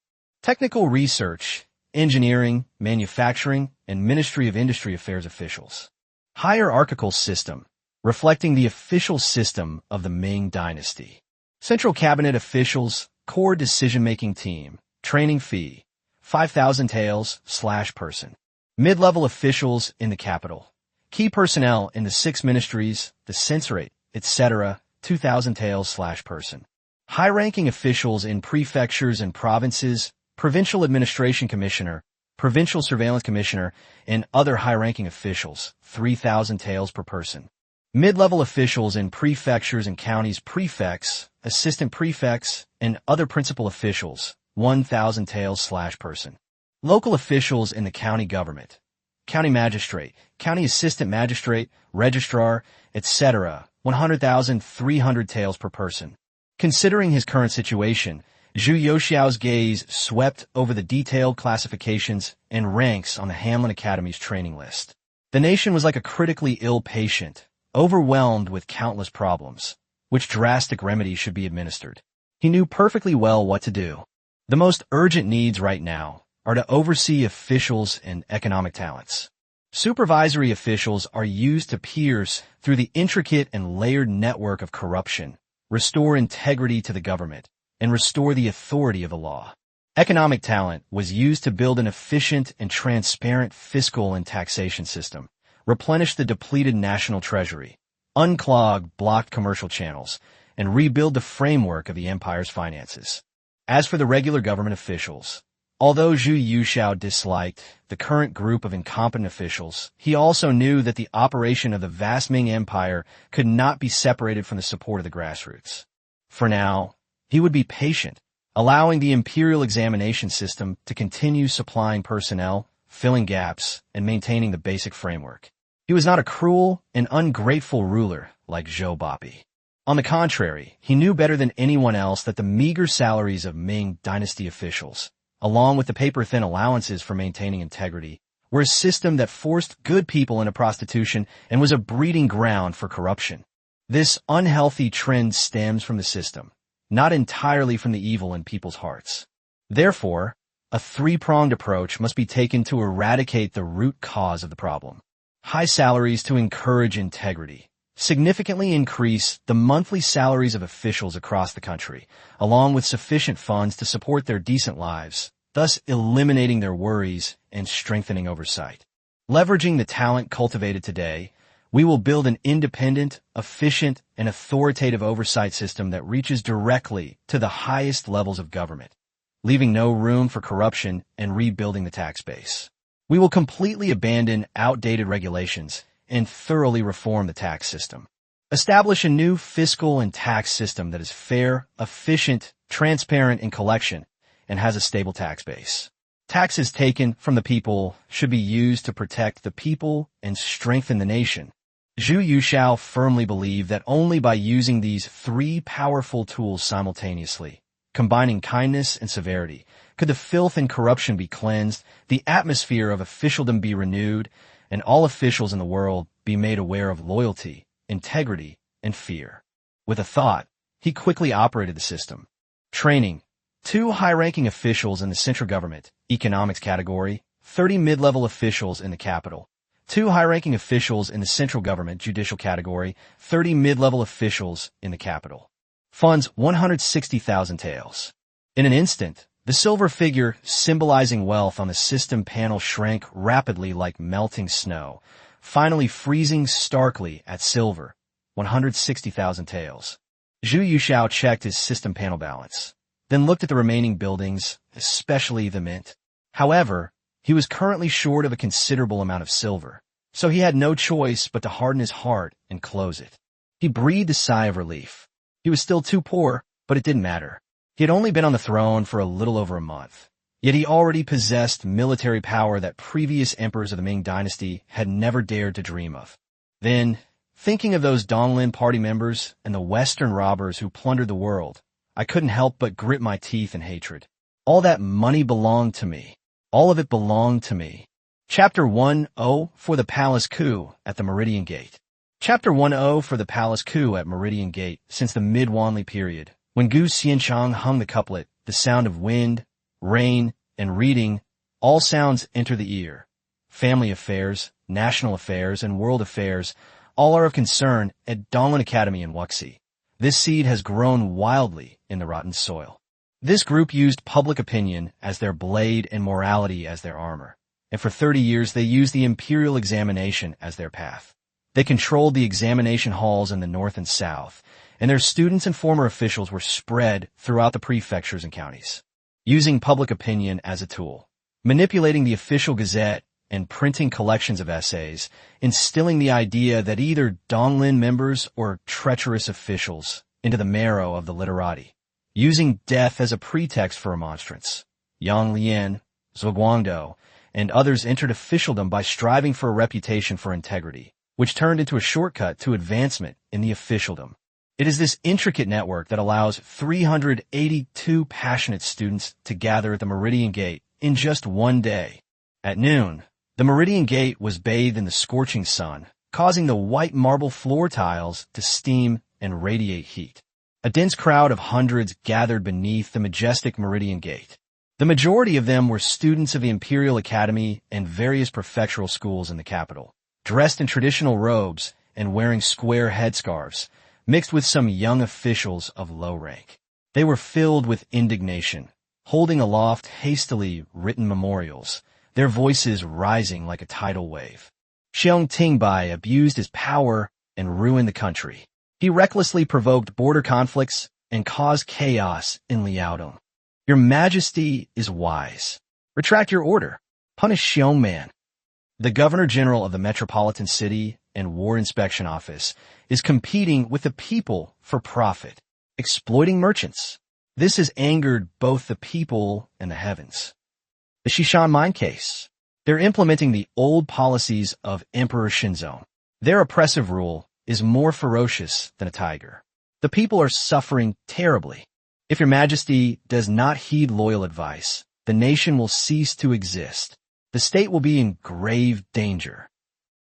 Technical research, engineering, manufacturing, and Ministry of Industry Affairs officials. Hierarchical system, reflecting the official system of the Ming Dynasty. Central cabinet officials, core decision-making team, training fee, 5,000 taels/person. Mid-level officials in the capital. Key personnel in the 6 ministries, the censorate, etc., 2,000 taels/person. High-ranking officials in prefectures and provinces, provincial administration commissioner, provincial surveillance commissioner, and other high-ranking officials, 3,000 taels per person. Mid-level officials in prefectures and counties, prefects, assistant prefects, and other principal officials, 1,000 taels/person. Local officials in the county government, county magistrate, county assistant magistrate, registrar, etc., 100,300 taels per person. Considering his current situation, Zhu Youxiao's gaze swept over the detailed classifications and ranks on the Hanlin Academy's training list. The nation was like a critically ill patient, overwhelmed with countless problems, which drastic remedies should be administered. He knew perfectly well what to do. The most urgent needs right now are to oversee officials and economic talents. Supervisory officials are used to pierce through the intricate and layered network of corruption, restore integrity to the government, and restore the authority of the law. Economic talent was used to build an efficient and transparent fiscal and taxation system, replenish the depleted national treasury, unclog blocked commercial channels, and rebuild the framework of the empire's finances. As for the regular government officials, although Zhu Youxiao disliked the current group of incompetent officials, he also knew that the operation of the vast Ming Empire could not be separated from the support of the grassroots. For now, he would be patient, allowing the imperial examination system to continue supplying personnel, filling gaps, and maintaining the basic framework. He was not a cruel and ungrateful ruler like Zhou Bapi. On the contrary, he knew better than anyone else that the meager salaries of Ming dynasty officials, along with the paper-thin allowances for maintaining integrity, were a system that forced good people into prostitution and was a breeding ground for corruption. This unhealthy trend stems from the system, not entirely from the evil in people's hearts. Therefore, a three-pronged approach must be taken to eradicate the root cause of the problem. High salaries to encourage integrity. Significantly increase the monthly salaries of officials across the country, along with sufficient funds to support their decent lives, thus eliminating their worries and strengthening oversight. Leveraging the talent cultivated today, we will build an independent, efficient, and authoritative oversight system that reaches directly to the highest levels of government, leaving no room for corruption and rebuilding the tax base. We will completely abandon outdated regulations and thoroughly reform the tax system. Establish a new fiscal and tax system that is fair, efficient, transparent in collection, and has a stable tax base. Taxes taken from the people should be used to protect the people and strengthen the nation. Zhu Yuxiao firmly believed that only by using these three powerful tools simultaneously, combining kindness and severity, could the filth and corruption be cleansed, the atmosphere of officialdom be renewed, and all officials in the world be made aware of loyalty, integrity, and fear. With a thought, he quickly operated the system. Training. 2 high-ranking officials in the central government, economics category, 30 mid-level officials in the capital. 2 high-ranking officials in the central government, judicial category, 30 mid-level officials in the capital. Funds 160,000 taels. In an instant, the silver figure symbolizing wealth on the system panel shrank rapidly like melting snow, finally freezing starkly at silver, 160,000 taels. Zhu Yuxiao checked his system panel balance, then looked at the remaining buildings, especially the mint. However, he was currently short of a considerable amount of silver, so he had no choice but to harden his heart and close it. He breathed a sigh of relief. He was still too poor, but it didn't matter. He had only been on the throne for a little over a month, yet he already possessed military power that previous emperors of the Ming dynasty had never dared to dream of. Then, thinking of those Donglin party members and the Western robbers who plundered the world, I couldn't help but grit my teeth in hatred. All that money belonged to me. All of it belonged to me. Chapter 1-0 for the Palace Coup at the Meridian Gate. Chapter 1-0 for the Palace Coup at Meridian Gate since the mid-Wanli period, when Gu Xianchang hung the couplet, the sound of wind, rain, and reading, all sounds enter the ear. Family affairs, national affairs, and world affairs, all are of concern at Donglin Academy in Wuxi. This seed has grown wildly in the rotten soil. This group used public opinion as their blade and morality as their armor, and for 30 years they used the imperial examination as their path. They controlled the examination halls in the north and south, and their students and former officials were spread throughout the prefectures and counties. Using public opinion as a tool, manipulating the official gazette and printing collections of essays, instilling the idea that either Donglin members or treacherous officials into the marrow of the literati, using death as a pretext for remonstrance. Yang Lian, Zhou Guangdou, and others entered officialdom by striving for a reputation for integrity, which turned into a shortcut to advancement in the officialdom. It is this intricate network that allows 382 passionate students to gather at the Meridian Gate in just one day. At noon, the Meridian Gate was bathed in the scorching sun, causing the white marble floor tiles to steam and radiate heat. A dense crowd of hundreds gathered beneath the majestic Meridian Gate. The majority of them were students of the Imperial Academy and various prefectural schools in the capital, dressed in traditional robes and wearing square headscarves, mixed with some young officials of low rank. They were filled with indignation, holding aloft hastily written memorials, their voices rising like a tidal wave. Xiong Tingbai abused his power and ruined the country. He recklessly provoked border conflicts and caused chaos in Liaodong. Your Majesty is wise. Retract your order. Punish Xiong Man. The Governor-General of the Metropolitan City and War Inspection Office is competing with the people for profit, exploiting merchants. This has angered both the people and the heavens. The Shishan Mine case. They're implementing the old policies of Emperor Shinzong. Their oppressive rule is more ferocious than a tiger. The people are suffering terribly. If your majesty does not heed loyal advice, the nation will cease to exist. The state will be in grave danger.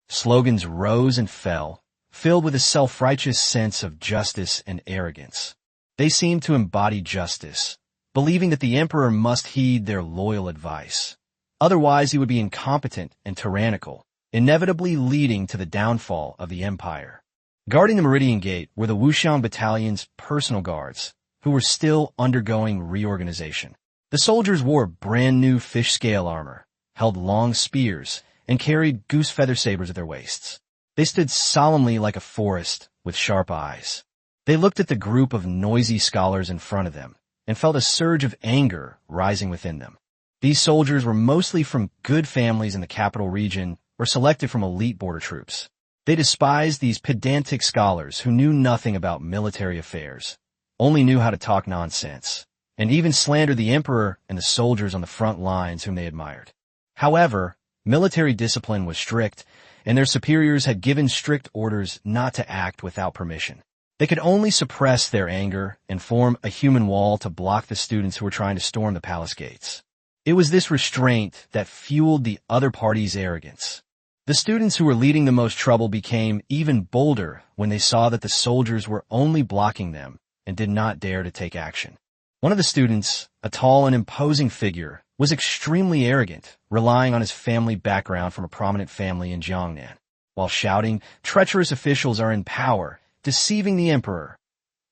Slogans rose and fell, filled with a self-righteous sense of justice and arrogance. They seemed to embody justice, believing that the emperor must heed their loyal advice. Otherwise, he would be incompetent and tyrannical, inevitably leading to the downfall of the empire. Guarding the Meridian Gate were the Wuxian Battalion's personal guards, who were still undergoing reorganization. The soldiers wore brand-new fish-scale armor, held long spears, and carried goose feather sabers at their waists. They stood solemnly like a forest with sharp eyes. They looked at the group of noisy scholars in front of them and felt a surge of anger rising within them. These soldiers were mostly from good families in the capital region or selected from elite border troops. They despised these pedantic scholars who knew nothing about military affairs, only knew how to talk nonsense, and even slandered the emperor and the soldiers on the front lines whom they admired. However, military discipline was strict, and their superiors had given strict orders not to act without permission. They could only suppress their anger and form a human wall to block the students who were trying to storm the palace gates. It was this restraint that fueled the other party's arrogance. The students who were leading the most trouble became even bolder when they saw that the soldiers were only blocking them and did not dare to take action. One of the students, a tall and imposing figure, was extremely arrogant, relying on his family background from a prominent family in Jiangnan. While shouting, "Treacherous officials are in power, deceiving the emperor,"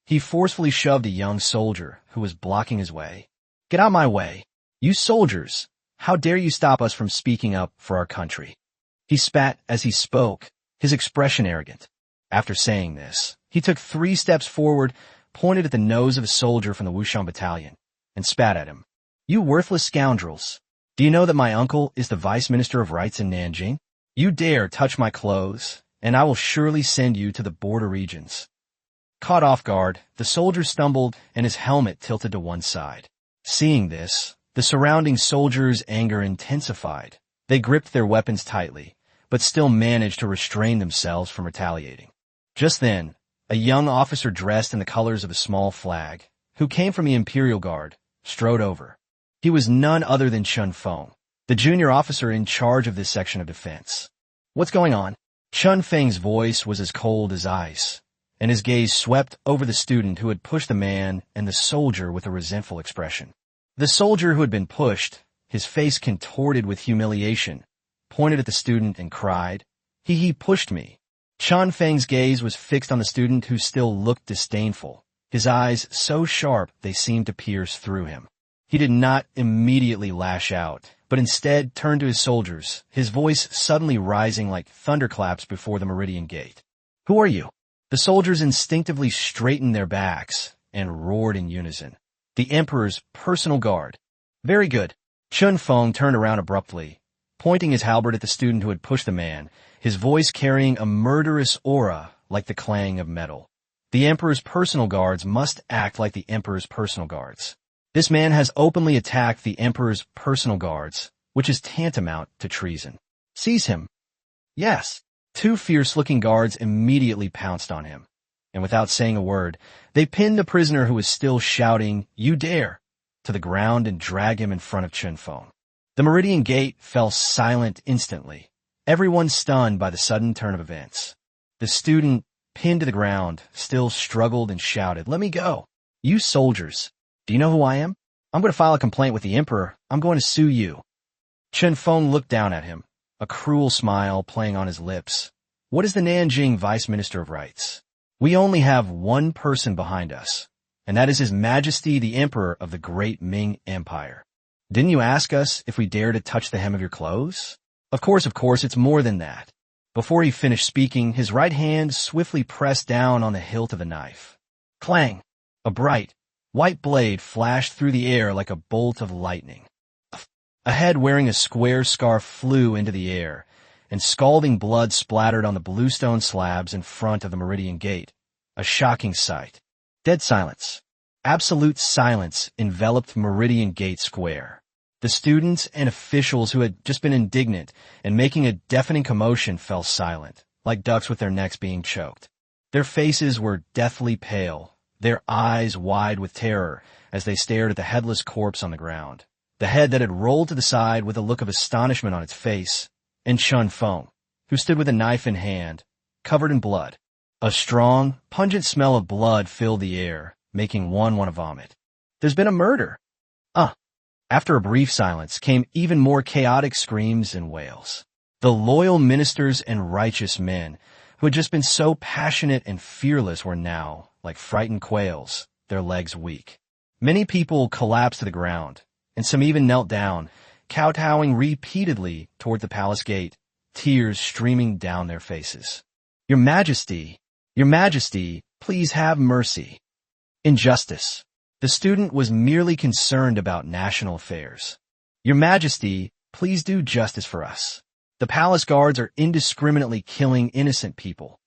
he forcefully shoved a young soldier who was blocking his way. "Get out of my way! You soldiers! How dare you stop us from speaking up for our country?" He spat as he spoke, his expression arrogant. After saying this, he took 3 steps forward, pointed at the nose of a soldier from the Wuxian Battalion, and spat at him. "You worthless scoundrels! Do you know that my uncle is the Vice Minister of Rights in Nanjing? You dare touch my clothes, and I will surely send you to the border regions." Caught off guard, the soldier stumbled and his helmet tilted to one side. Seeing this, the surrounding soldiers' anger intensified. They gripped their weapons tightly, but still managed to restrain themselves from retaliating. Just then, a young officer dressed in the colors of a small flag, who came from the Imperial Guard, strode over. He was none other than Chun Feng, the junior officer in charge of this section of defense. "What's going on?" Chun Feng's voice was as cold as ice, and his gaze swept over the student who had pushed the man and the soldier with a resentful expression. The soldier who had been pushed, his face contorted with humiliation, pointed at the student and cried, He pushed me." Chun Feng's gaze was fixed on the student who still looked disdainful, his eyes so sharp they seemed to pierce through him. He did not immediately lash out, but instead turned to his soldiers, his voice suddenly rising like thunderclaps before the Meridian Gate. "Who are you?" The soldiers instinctively straightened their backs and roared in unison. "The Emperor's personal guard." "Very good." Chun Feng turned around abruptly, pointing his halberd at the student who had pushed the man, his voice carrying a murderous aura like the clang of metal. "The Emperor's personal guards must act like the Emperor's personal guards. This man has openly attacked the Emperor's personal guards, which is tantamount to treason. Seize him." "Yes." 2 fierce-looking guards immediately pounced on him, and without saying a word, they pinned the prisoner who was still shouting, "You dare!" to the ground and dragged him in front of Chun Feng. The Meridian Gate fell silent instantly, everyone stunned by the sudden turn of events. The student, pinned to the ground, still struggled and shouted, "Let me go! You soldiers! Do you know who I am? I'm going to file a complaint with the Emperor. I'm going to sue you." Chun Feng looked down at him, a cruel smile playing on his lips. "What is the Nanjing Vice Minister of Rights? We only have one person behind us, and that is His Majesty the Emperor of the Great Ming Empire. Didn't you ask us if we dare to touch the hem of your clothes? Of course, it's more than that." Before he finished speaking, his right hand swiftly pressed down on the hilt of the knife. Clang! A bright, white blade flashed through the air like a bolt of lightning. A head wearing a square scarf flew into the air, and scalding blood splattered on the bluestone slabs in front of the Meridian Gate. A shocking sight. Dead silence. Absolute silence enveloped Meridian Gate Square. The students and officials who had just been indignant and making a deafening commotion fell silent, like ducks with their necks being choked. Their faces were deathly pale, their eyes wide with terror as they stared at the headless corpse on the ground, the head that had rolled to the side with a look of astonishment on its face, and Chun Feng, who stood with a knife in hand, covered in blood. A strong, pungent smell of blood filled the air, making one want to vomit. "There's been a murder." After a brief silence came even more chaotic screams and wails. The loyal ministers and righteous men who had just been so passionate and fearless were now, like frightened quails, their legs weak. Many people collapsed to the ground, and some even knelt down, kowtowing repeatedly toward the palace gate, tears streaming down their faces. Your Majesty, please have mercy." Injustice. The student was merely concerned about national affairs. "Your Majesty, please do justice for us. The palace guards are indiscriminately killing innocent people."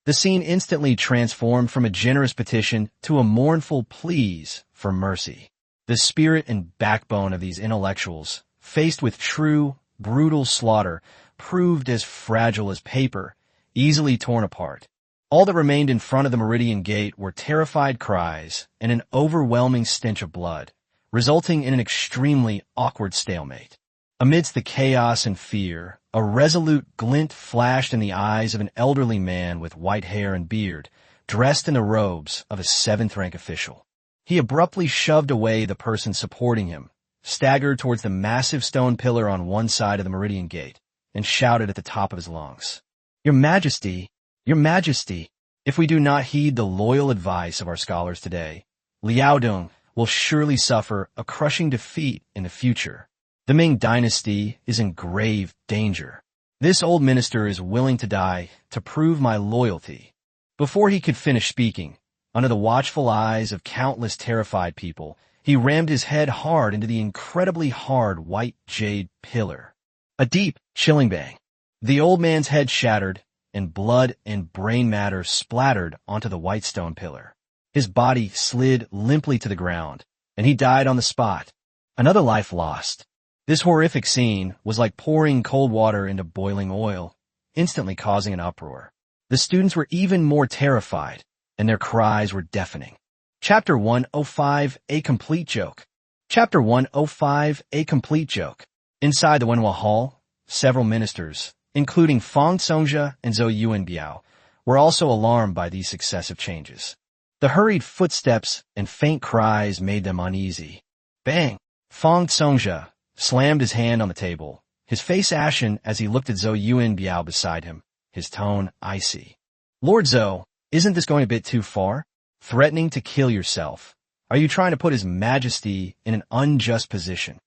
The scene instantly transformed from a generous petition to a mournful pleas for mercy. The spirit and backbone of these intellectuals, faced with true, brutal slaughter, proved as fragile as paper, easily torn apart. All that remained in front of the Meridian Gate were terrified cries and an overwhelming stench of blood, resulting in an extremely awkward stalemate. Amidst the chaos and fear, a resolute glint flashed in the eyes of an elderly man with white hair and beard, dressed in the robes of a seventh-rank official. He abruptly shoved away the person supporting him, staggered towards the massive stone pillar on one side of the Meridian Gate, and shouted at the top of his lungs, Your Majesty, if we do not heed the loyal advice of our scholars today, Liaodong will surely suffer a crushing defeat in the future. The Ming dynasty is in grave danger. This old minister is willing to die to prove my loyalty." Before he could finish speaking, under the watchful eyes of countless terrified people, he rammed his head hard into the incredibly hard white jade pillar. A deep, chilling bang. The old man's head shattered, and blood and brain matter splattered onto the white stone pillar. His body slid limply to the ground, and he died on the spot. Another life lost. This horrific scene was like pouring cold water into boiling oil, instantly causing an uproar. The students were even more terrified, and their cries were deafening. Chapter 105, A Complete Joke. Chapter 105, A Complete Joke. Inside the Wenhua Hall, several ministers, including Fang Songjia and Zhou Yuanbiao, were also alarmed by these successive changes. The hurried footsteps and faint cries made them uneasy. Bang! Fang Songjia slammed his hand on the table, his face ashen as he looked at Zhou Yuanbiao beside him, his tone icy. "Lord Zhou, isn't this going a bit too far? Threatening to kill yourself. Are you trying to put His Majesty in an unjust position?"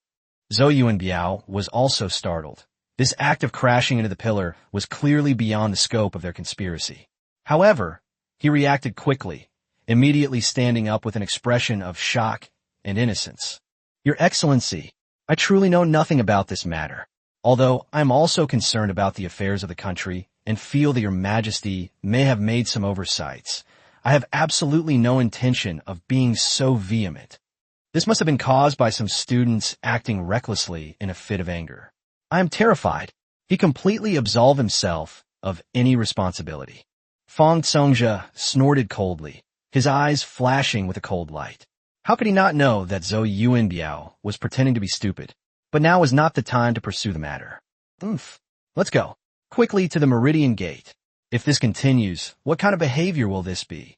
Zhou Yuanbiao was also startled. This act of crashing into the pillar was clearly beyond the scope of their conspiracy. However, he reacted quickly, immediately standing up with an expression of shock and innocence. "Your Excellency, I truly know nothing about this matter. Although I am also concerned about the affairs of the country and feel that Your Majesty may have made some oversights, I have absolutely no intention of being so vehement. This must have been caused by some students acting recklessly in a fit of anger. I am terrified." He completely absolved himself of any responsibility. Fang Songjia snorted coldly, his eyes flashing with a cold light. How could he not know that Zhou Yuanbiao was pretending to be stupid? But now was not the time to pursue the matter. Let's go quickly to the Meridian Gate. If this continues, what kind of behavior will this be?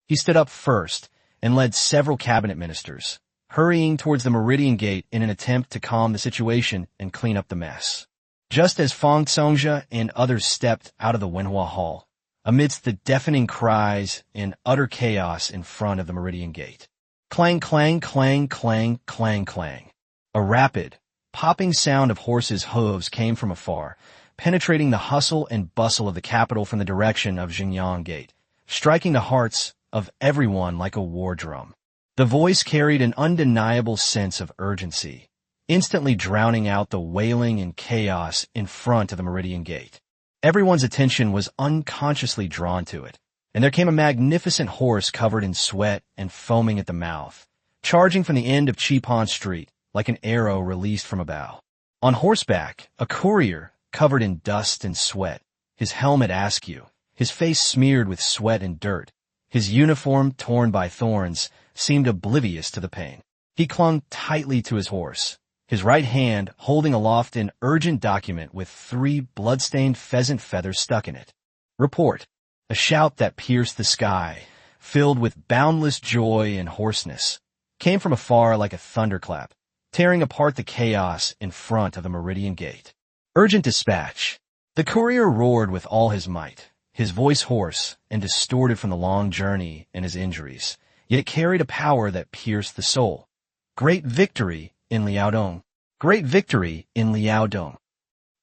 He stood up first and led several cabinet ministers, hurrying towards the Meridian Gate in an attempt to calm the situation and clean up the mess. Just as Fang Songjia and others stepped out of the Wenhua Hall, amidst the deafening cries and utter chaos in front of the Meridian Gate. Clang, clang, clang, clang, clang, clang. A rapid, popping sound of horses' hooves came from afar, penetrating the hustle and bustle of the capital from the direction of Xingyang Gate, striking the hearts of everyone like a war drum. The voice carried an undeniable sense of urgency, instantly drowning out the wailing and chaos in front of the Meridian Gate. Everyone's attention was unconsciously drawn to it, and there came a magnificent horse covered in sweat and foaming at the mouth, charging from the end of Chipon Street like an arrow released from a bow. On horseback, a courier covered in dust and sweat, his helmet askew, his face smeared with sweat and dirt, his uniform torn by thorns, seemed oblivious to the pain. He clung tightly to his horse, his right hand holding aloft an urgent document with 3 blood-stained pheasant feathers stuck in it. Report. A shout that pierced the sky, filled with boundless joy and hoarseness, came from afar like a thunderclap, tearing apart the chaos in front of the Meridian Gate. Urgent dispatch. The courier roared with all his might, his voice hoarse and distorted from the long journey and his injuries, yet it carried a power that pierced the soul. Great victory in Liaodong. Great victory in Liaodong.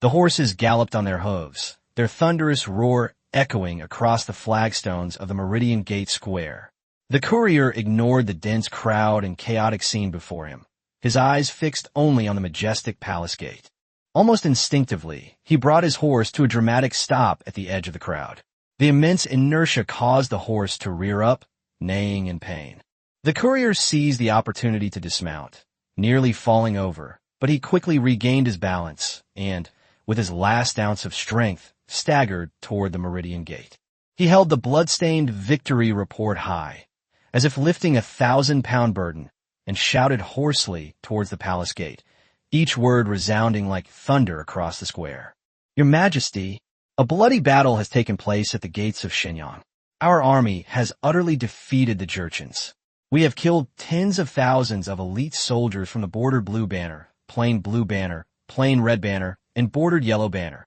The horses galloped on their hooves, their thunderous roar echoing across the flagstones of the Meridian Gate Square. The courier ignored the dense crowd and chaotic scene before him, his eyes fixed only on the majestic palace gate. Almost instinctively, he brought his horse to a dramatic stop at the edge of the crowd. The immense inertia caused the horse to rear up, neighing in pain. The courier seized the opportunity to dismount, nearly falling over, but he quickly regained his balance and, with his last ounce of strength, staggered toward the Meridian Gate. He held the blood-stained victory report high, as if lifting a 1,000-pound burden, and shouted hoarsely towards the palace gate, each word resounding like thunder across the square. Your Majesty, a bloody battle has taken place at the gates of Shenyang. Our army has utterly defeated the Jurchens. We have killed tens of thousands of elite soldiers from the bordered blue banner, plain blue banner, plain red banner, and bordered yellow banner.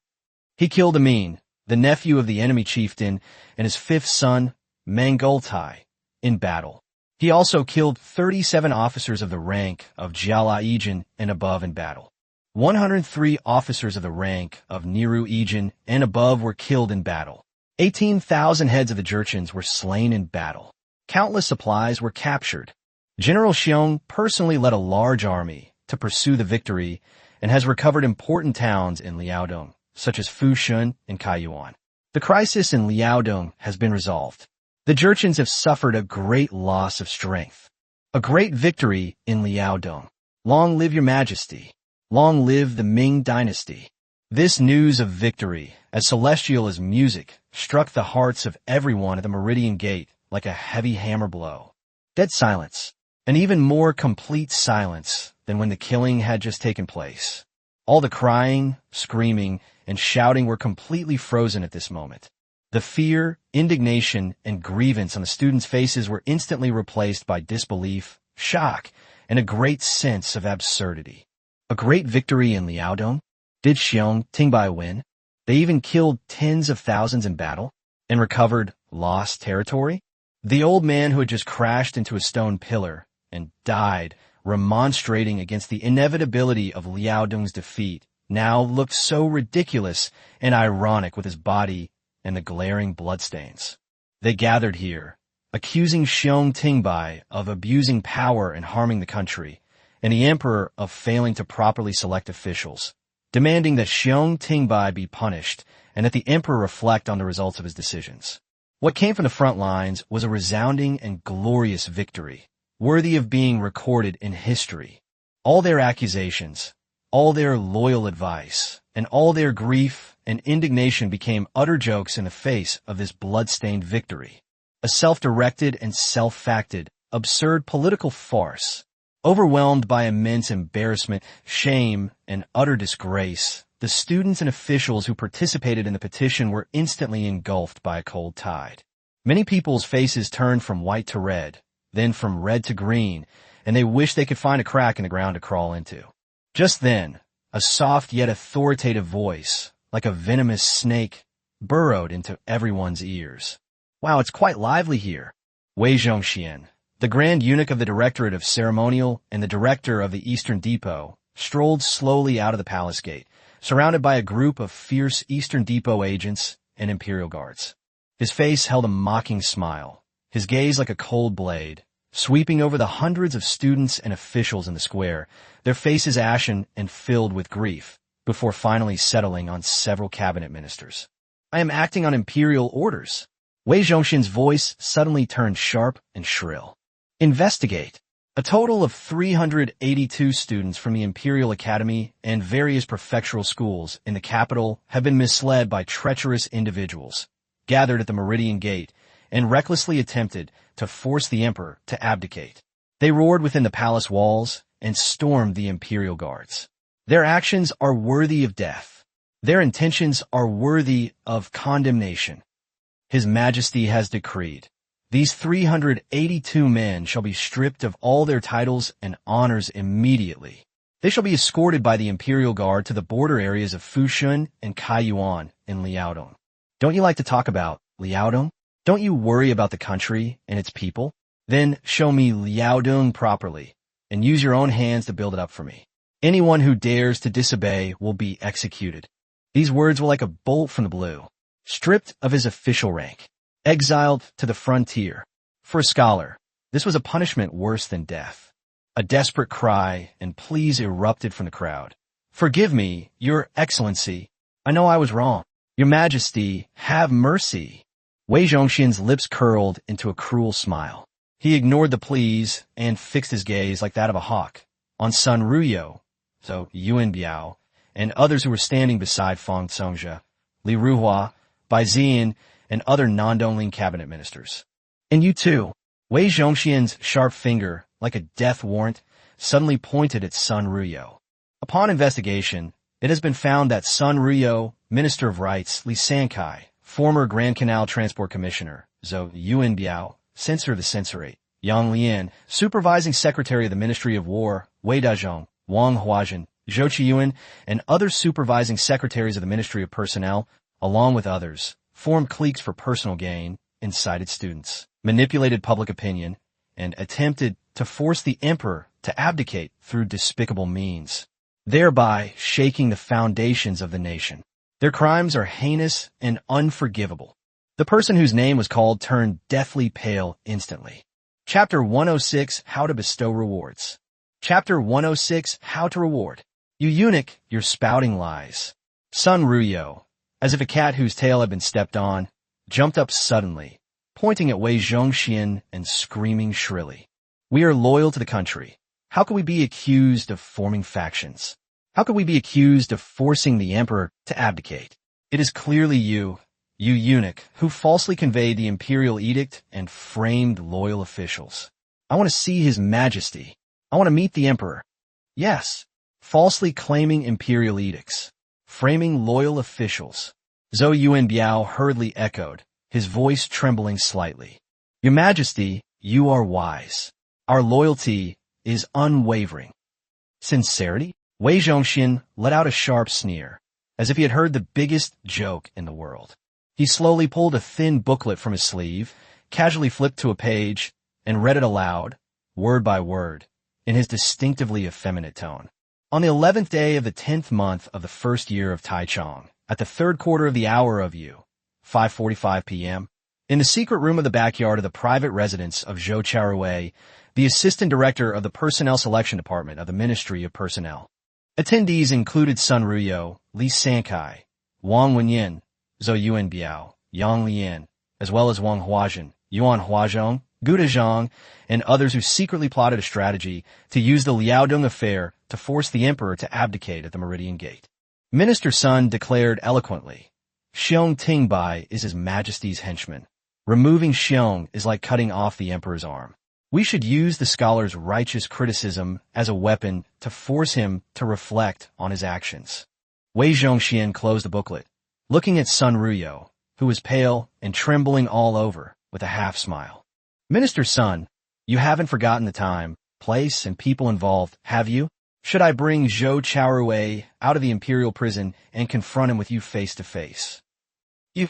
He killed Amin, the nephew of the enemy chieftain, and his 5th son, Mangultai, in battle. He also killed 37 officers of the rank of Jiala Ijin and above in battle. 103 officers of the rank of Niru Ijin and above were killed in battle. 18,000 heads of the Jurchens were slain in battle. Countless supplies were captured. General Xiong personally led a large army to pursue the victory and has recovered important towns in Liaodong, such as Fushun and Kaiyuan. The crisis in Liaodong has been resolved. The Jurchens have suffered a great loss of strength. A great victory in Liaodong. Long live your Majesty. Long live the Ming Dynasty. This news of victory, as celestial as music, struck the hearts of everyone at the Meridian Gate like a heavy hammer blow. Dead silence. An even more complete silence than when the killing had just taken place. All the crying, screaming, and shouting were completely frozen at this moment. The fear, indignation, and grievance on the students' faces were instantly replaced by disbelief, shock, and a great sense of absurdity. A great victory in Liaodong? Did Xiong Tingbai win? They even killed tens of thousands in battle and recovered lost territory? The old man who had just crashed into a stone pillar and died, remonstrating against the inevitability of Liaodong's defeat, now looked so ridiculous and ironic with his body and the glaring bloodstains. They gathered here, accusing Xiong Tingbai of abusing power and harming the country, and the emperor of failing to properly select officials, demanding that Xiong Tingbai be punished and that the emperor reflect on the results of his decisions. What came from the front lines was a resounding and glorious victory, worthy of being recorded in history. All their accusations, all their loyal advice, and all their grief and indignation became utter jokes in the face of this blood-stained victory. A self-directed and self-facted, absurd political farce. Overwhelmed by immense embarrassment, shame, and utter disgrace, the students and officials who participated in the petition were instantly engulfed by a cold tide. Many people's faces turned from white to red, then from red to green, and they wished they could find a crack in the ground to crawl into. Just then, a soft yet authoritative voice, like a venomous snake, burrowed into everyone's ears. Wow, it's quite lively here. Wei Zhongxian, the Grand Eunuch of the Directorate of Ceremonial and the Director of the Eastern Depot, strolled slowly out of the palace gate, surrounded by a group of fierce Eastern Depot agents and Imperial Guards. His face held a mocking smile, his gaze like a cold blade, sweeping over the hundreds of students and officials in the square, their faces ashen and filled with grief, before finally settling on several cabinet ministers. I am acting on imperial orders. Wei Zhongxian's voice suddenly turned sharp and shrill. Investigate. A total of 382 students from the Imperial Academy and various prefectural schools in the capital have been misled by treacherous individuals, gathered at the Meridian Gate, and recklessly attempted to force the emperor to abdicate. They roared within the palace walls and stormed the Imperial Guards. Their actions are worthy of death. Their intentions are worthy of condemnation. His Majesty has decreed, these 382 men shall be stripped of all their titles and honors immediately. They shall be escorted by the Imperial Guard to the border areas of Fushun and Kaiyuan in Liaodong. Don't you like to talk about Liaodong? Don't you worry about the country and its people? Then show me Liaodong properly, and use your own hands to build it up for me. Anyone who dares to disobey will be executed. These words were like a bolt from the blue. Stripped of his official rank, exiled to the frontier. For a scholar, this was a punishment worse than death. A desperate cry and pleas erupted from the crowd. Forgive me, Your Excellency. I know I was wrong. Your Majesty, have mercy. Wei Zhongxian's lips curled into a cruel smile. He ignored the pleas and fixed his gaze like that of a hawk on Sun Ruyo, so Yuan Biao, and others who were standing beside Fang Songjia, Li Ruhua, Bai Ziyan, and other non-Dongling cabinet ministers. And you too. Wei Zhongxian's sharp finger, like a death warrant, suddenly pointed at Sun Ruyo. Upon investigation, it has been found that Sun Ruyo, Minister of Rights, Li Sankai, former Grand Canal Transport Commissioner, Zhou Yuan Biao, Censor of the Censorate, Yang Lian, Supervising Secretary of the Ministry of War, Wei Dazhong, Wang Huazhen, Zhou Qiyuan, and other supervising secretaries of the Ministry of Personnel, along with others, formed cliques for personal gain, incited students, manipulated public opinion, and attempted to force the emperor to abdicate through despicable means, thereby shaking the foundations of the nation. Their crimes are heinous and unforgivable. The person whose name was called turned deathly pale instantly. Chapter 106, How to Bestow Rewards. Chapter 106, How to Reward. You eunuch, you're spouting lies. Sun Ruyo, as if a cat whose tail had been stepped on, jumped up suddenly, pointing at Wei Zhongxian and screaming shrilly. We are loyal to the country. How could we be accused of forming factions? How could we be accused of forcing the emperor to abdicate? It is clearly you eunuch, who falsely conveyed the imperial edict and framed loyal officials. I want to see His Majesty. I want to meet the emperor. Yes, falsely claiming imperial edicts, framing loyal officials. Zhou Yuan Biao hurriedly echoed, his voice trembling slightly. Your Majesty, you are wise. Our loyalty is unwavering. Sincerity? Wei Zhongxian let out a sharp sneer, as if he had heard the biggest joke in the world. He slowly pulled a thin booklet from his sleeve, casually flipped to a page, and read it aloud, word by word, in his distinctively effeminate tone. On the 11th day of the 10th month of the first year of Taichung, at the third quarter of the hour of Yu, 5:45 p.m., in the secret room of the backyard of the private residence of Zhou Charuwei, the assistant director of the Personnel Selection Department of the Ministry of Personnel. Attendees included Sun Ruyo, Li Sankai, Wang Wenyin, Zhou Yuan Biao, Yang Lian, as well as Wang Huazhen, Yuan Huazhong, Gu Dezhong, and others who secretly plotted a strategy to use the Liaodong affair to force the emperor to abdicate at the Meridian Gate. Minister Sun declared eloquently, Xiong Tingbai is His Majesty's henchman. Removing Xiong is like cutting off the emperor's arm. We should use the scholar's righteous criticism as a weapon to force him to reflect on his actions. Wei Zhongxian closed the booklet, looking at Sun Ruyo, who was pale and trembling all over, with a half-smile. Minister Sun, you haven't forgotten the time, place, and people involved, have you? Should I bring Zhou Charuwei out of the imperial prison and confront him with you face to face? You...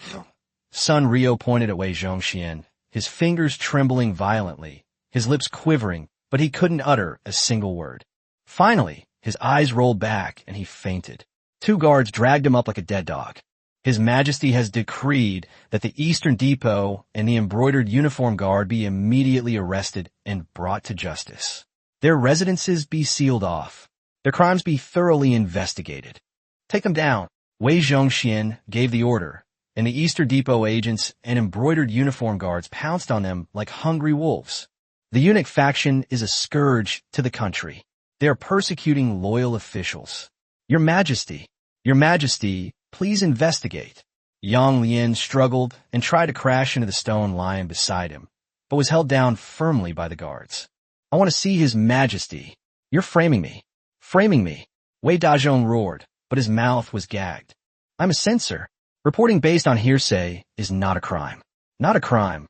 Sun Ruyo pointed at Wei Zhongxian, his fingers trembling violently, his lips quivering, but he couldn't utter a single word. Finally, his eyes rolled back and he fainted. 2 guards dragged him up like a dead dog. His Majesty has decreed that the Eastern Depot and the embroidered uniform guard be immediately arrested and brought to justice. Their residences be sealed off. Their crimes be thoroughly investigated. Take them down. Wei Zhongxian gave the order, and the Eastern Depot agents and embroidered uniform guards pounced on them like hungry wolves. The eunuch faction is a scourge to the country. They are persecuting loyal officials. Your Majesty, please investigate. Yang Lian struggled and tried to crash into the stone lying beside him, but was held down firmly by the guards. I want to see His Majesty. You're framing me. Framing me. Wei Dazhong roared, but his mouth was gagged. I'm a censor. Reporting based on hearsay is not a crime. Not a crime.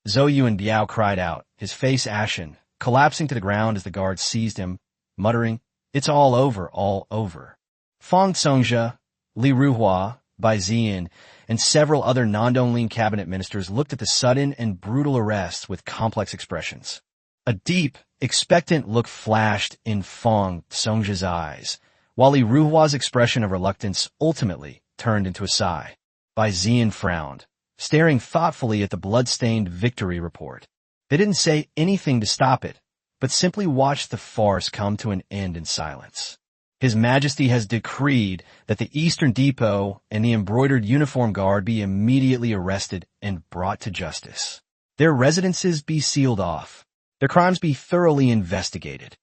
Zhou Yu and Biao cried out, his face ashen, collapsing to the ground as the guards seized him, muttering, It's all over, all over. Fang Congzhe, Li Ruhua, Bai Ziyan, and several other non-Donglin cabinet ministers looked at the sudden and brutal arrest with complex expressions. A deep, expectant look flashed in Fang Congzhe's eyes, while Li Ruhua's expression of reluctance ultimately turned into a sigh. Bai Ziyan frowned, staring thoughtfully at the blood-stained victory report. They didn't say anything to stop it, but simply watched the farce come to an end in silence. His Majesty has decreed that the Eastern Depot and the embroidered uniform guard be immediately arrested and brought to justice. Their residences be sealed off. Their crimes be thoroughly investigated.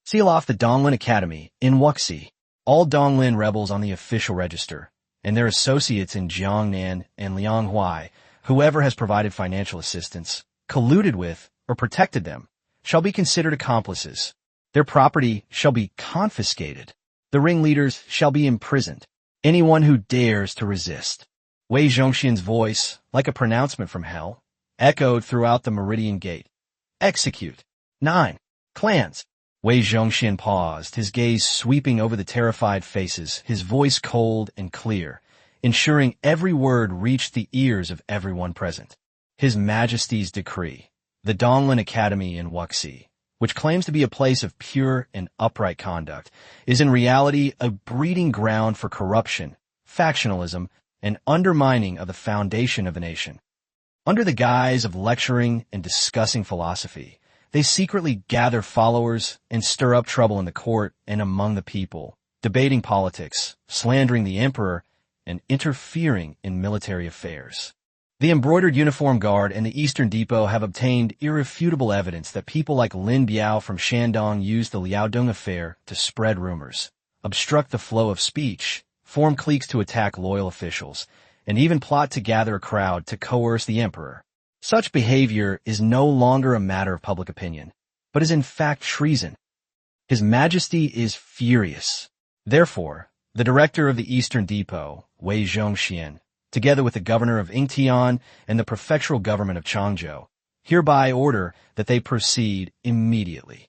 Seal off the Donglin Academy in Wuxi, all Donglin rebels on the official register, and their associates in Jiangnan and Lianghuai, whoever has provided financial assistance, colluded with, or protected them, shall be considered accomplices. Their property shall be confiscated. The ringleaders shall be imprisoned. Anyone who dares to resist. Wei Zhongxian's voice, like a pronouncement from hell, echoed throughout the Meridian Gate. Execute. 9. Clans. Wei Zhongxian paused, his gaze sweeping over the terrified faces, his voice cold and clear, ensuring every word reached the ears of everyone present. His Majesty's decree. The Donglin Academy in Wuxi, which claims to be a place of pure and upright conduct, is in reality a breeding ground for corruption, factionalism, and undermining of the foundation of a nation. Under the guise of lecturing and discussing philosophy, they secretly gather followers and stir up trouble in the court and among the people, debating politics, slandering the emperor, and interfering in military affairs. The embroidered uniform guard and the Eastern Depot have obtained irrefutable evidence that people like Lin Biao from Shandong used the Liaodong affair to spread rumors, obstruct the flow of speech, form cliques to attack loyal officials, and even plot to gather a crowd to coerce the emperor. Such behavior is no longer a matter of public opinion, but is in fact treason. His Majesty is furious. Therefore, the director of the Eastern Depot, Wei Zhongxian, together with the governor of Yingtian and the prefectural government of Changzhou, hereby order that they proceed immediately.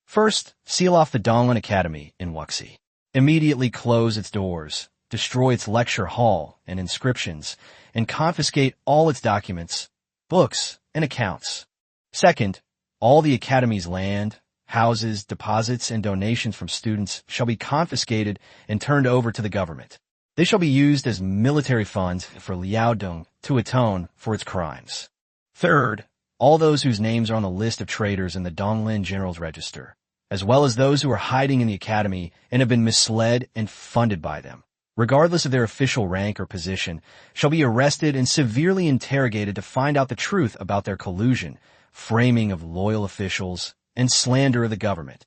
First, seal off the Donglin Academy in Wuxi. Immediately close its doors, destroy its lecture hall and inscriptions, and confiscate all its documents, books, and accounts. Second, all the Academy's land, houses, deposits, and donations from students shall be confiscated and turned over to the government. They shall be used as military funds for Liaodong to atone for its crimes. Third, all those whose names are on the list of traitors in the Donglin General's Register, as well as those who are hiding in the Academy and have been misled and funded by them, regardless of their official rank or position, shall be arrested and severely interrogated to find out the truth about their collusion, framing of loyal officials, and slander of the government.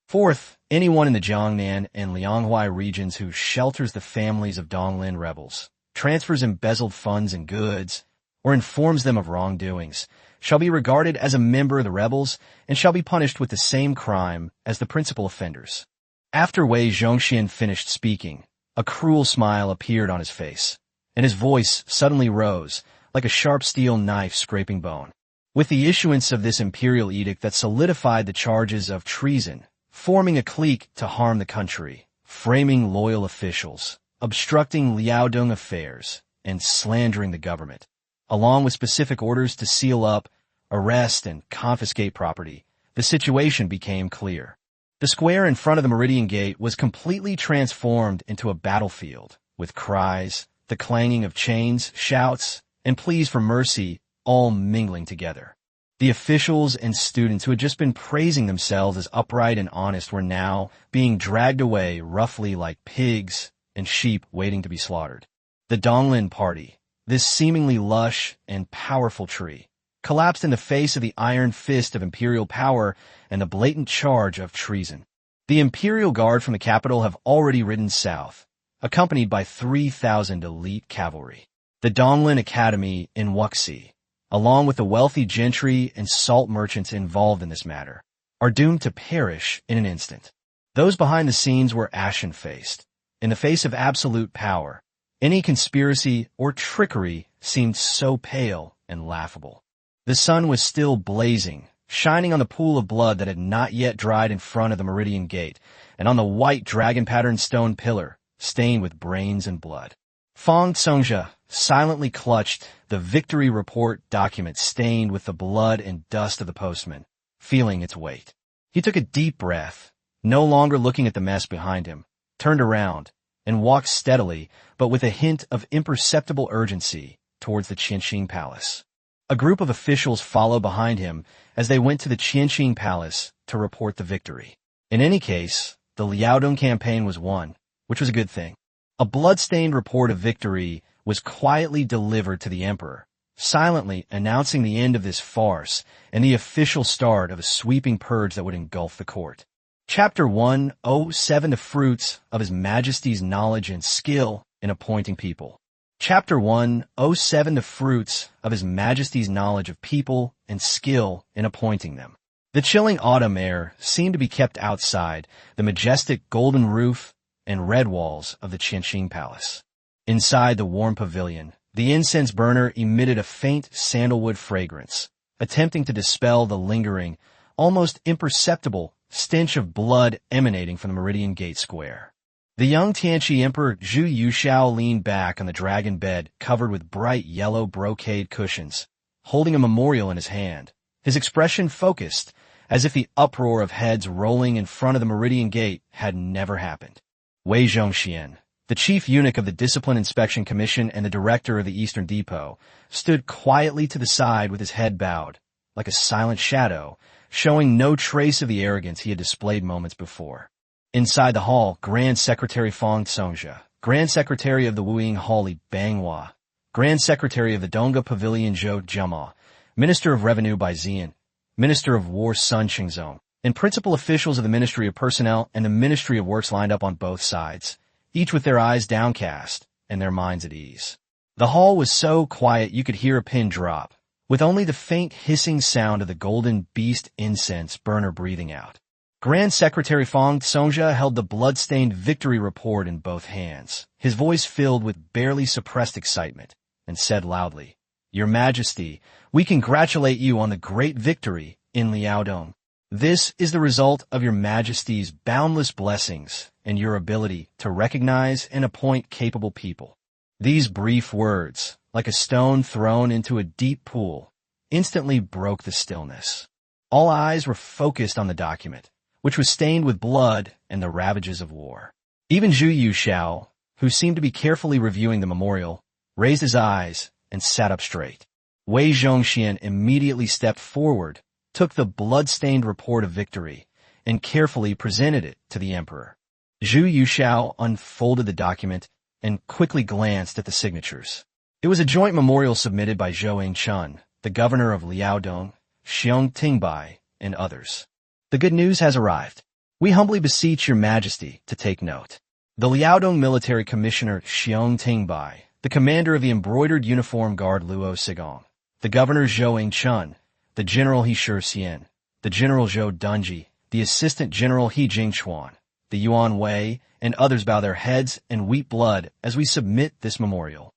Fourth, anyone in the Jiangnan and Lianghuai regions who shelters the families of Donglin rebels, transfers embezzled funds and goods, or informs them of wrongdoings, shall be regarded as a member of the rebels and shall be punished with the same crime as the principal offenders. After Wei Zhongxian finished speaking, a cruel smile appeared on his face, and his voice suddenly rose, like a sharp steel knife scraping bone. With the issuance of this imperial edict that solidified the charges of treason, forming a clique to harm the country, framing loyal officials, obstructing Liaodong affairs, and slandering the government, along with specific orders to seal up, arrest, and confiscate property, the situation became clear. The square in front of the Meridian Gate was completely transformed into a battlefield, with cries, the clanging of chains, shouts, and pleas for mercy all mingling together. The officials and students who had just been praising themselves as upright and honest were now being dragged away roughly like pigs and sheep waiting to be slaughtered. The Donglin Party, This seemingly lush and powerful tree collapsed in the face of the iron fist of imperial power and the blatant charge of treason. The Imperial Guard from the capital have already ridden south, accompanied by 3,000 elite cavalry. The Donglin Academy in Wuxi, along with the wealthy gentry and salt merchants involved in this matter, are doomed to perish in an instant. Those behind the scenes were ashen-faced. In the face of absolute power, any conspiracy or trickery seemed so pale and laughable. The sun was still blazing, shining on the pool of blood that had not yet dried in front of the Meridian Gate, and on the white dragon-patterned stone pillar, stained with brains and blood. Fang Tsongjia silently clutched the victory report document stained with the blood and dust of the postman, feeling its weight. He took a deep breath, no longer looking at the mess behind him, turned around, and walked steadily, but with a hint of imperceptible urgency, towards the Qianxing Palace. A group of officials followed behind him as they went to the Qianxing Palace to report the victory. In any case, the Liaodong campaign was won, which was a good thing. A blood-stained report of victory was quietly delivered to the emperor, silently announcing the end of this farce and the official start of a sweeping purge that would engulf the court. Chapter 107 The Fruits of His Majesty's Knowledge and Skill in Appointing People. Chapter 107 The Fruits of His Majesty's Knowledge of People and Skill in Appointing Them. The chilling autumn air seemed to be kept outside the majestic golden roof and red walls of the Qianxing Palace. Inside the warm pavilion, the incense burner emitted a faint sandalwood fragrance, attempting to dispel the lingering, almost imperceptible stench of blood emanating from the Meridian Gate Square. The young Tianqi Emperor Zhu Yuxiao leaned back on the dragon bed covered with bright yellow brocade cushions, holding a memorial in his hand, his expression focused, as if the uproar of heads rolling in front of the Meridian Gate had never happened. Wei Zhongxian, the chief eunuch of the Discipline Inspection Commission and the director of the Eastern Depot, stood quietly to the side with his head bowed, like a silent shadow, showing no trace of the arrogance he had displayed moments before. Inside the hall, Grand Secretary Fang Tsongjia, Grand Secretary of the Wuying Hall Li Banghua, Grand Secretary of the Dongge Pavilion Zhou Jiama, Minister of Revenue Bai Zian, Minister of War Sun Qingzong, and principal officials of the Ministry of Personnel and the Ministry of Works lined up on both sides, each with their eyes downcast and their minds at ease. The hall was so quiet you could hear a pin drop, with only the faint hissing sound of the golden beast incense burner breathing out. Grand Secretary Fang Tsongjia held the blood-stained victory report in both hands, his voice filled with barely suppressed excitement, and said loudly, "Your Majesty, we congratulate you on the great victory in Liaodong. This is the result of Your Majesty's boundless blessings and your ability to recognize and appoint capable people." These brief words, like a stone thrown into a deep pool, instantly broke the stillness. All eyes were focused on the document, which was stained with blood and the ravages of war. Even Zhu Yuxiao, who seemed to be carefully reviewing the memorial, raised his eyes and sat up straight. Wei Zhongxian immediately stepped forward, took the blood-stained report of victory, and carefully presented it to the emperor. Zhu Yuxiao unfolded the document and quickly glanced at the signatures. It was a joint memorial submitted by Zhou Yingchun, the governor of Liaodong, Xiong Tingbai, and others. The good news has arrived. We humbly beseech Your Majesty to take note. The Liaodong Military Commissioner Xiong Tingbai, the commander of the embroidered uniform guard Luo Sigong, the governor Zhou Yingchun, the general He Shixian, the general Zhou Dunji, the assistant general He Jingchuan, the Yuan Wei, and others bow their heads and weep blood as we submit this memorial.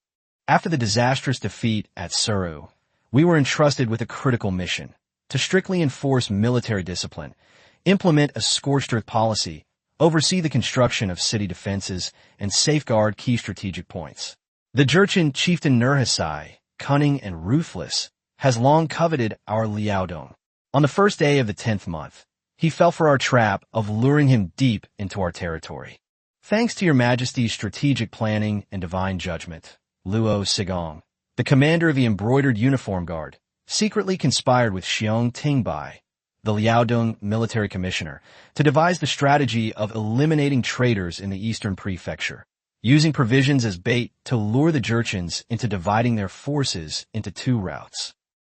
After the disastrous defeat at Suru, we were entrusted with a critical mission to strictly enforce military discipline, implement a scorched earth policy, oversee the construction of city defenses, and safeguard key strategic points. The Jurchen chieftain Nurhasai, cunning and ruthless, has long coveted our Liaodong. On the first day of the 10th month, he fell for our trap of luring him deep into our territory. Thanks to Your Majesty's strategic planning and divine judgment, Luo Sigong, the commander of the embroidered uniform guard, secretly conspired with Xiong Tingbai, the Liaodong military commissioner, to devise the strategy of eliminating traitors in the eastern prefecture, using provisions as bait to lure the Jurchens into dividing their forces into two routes.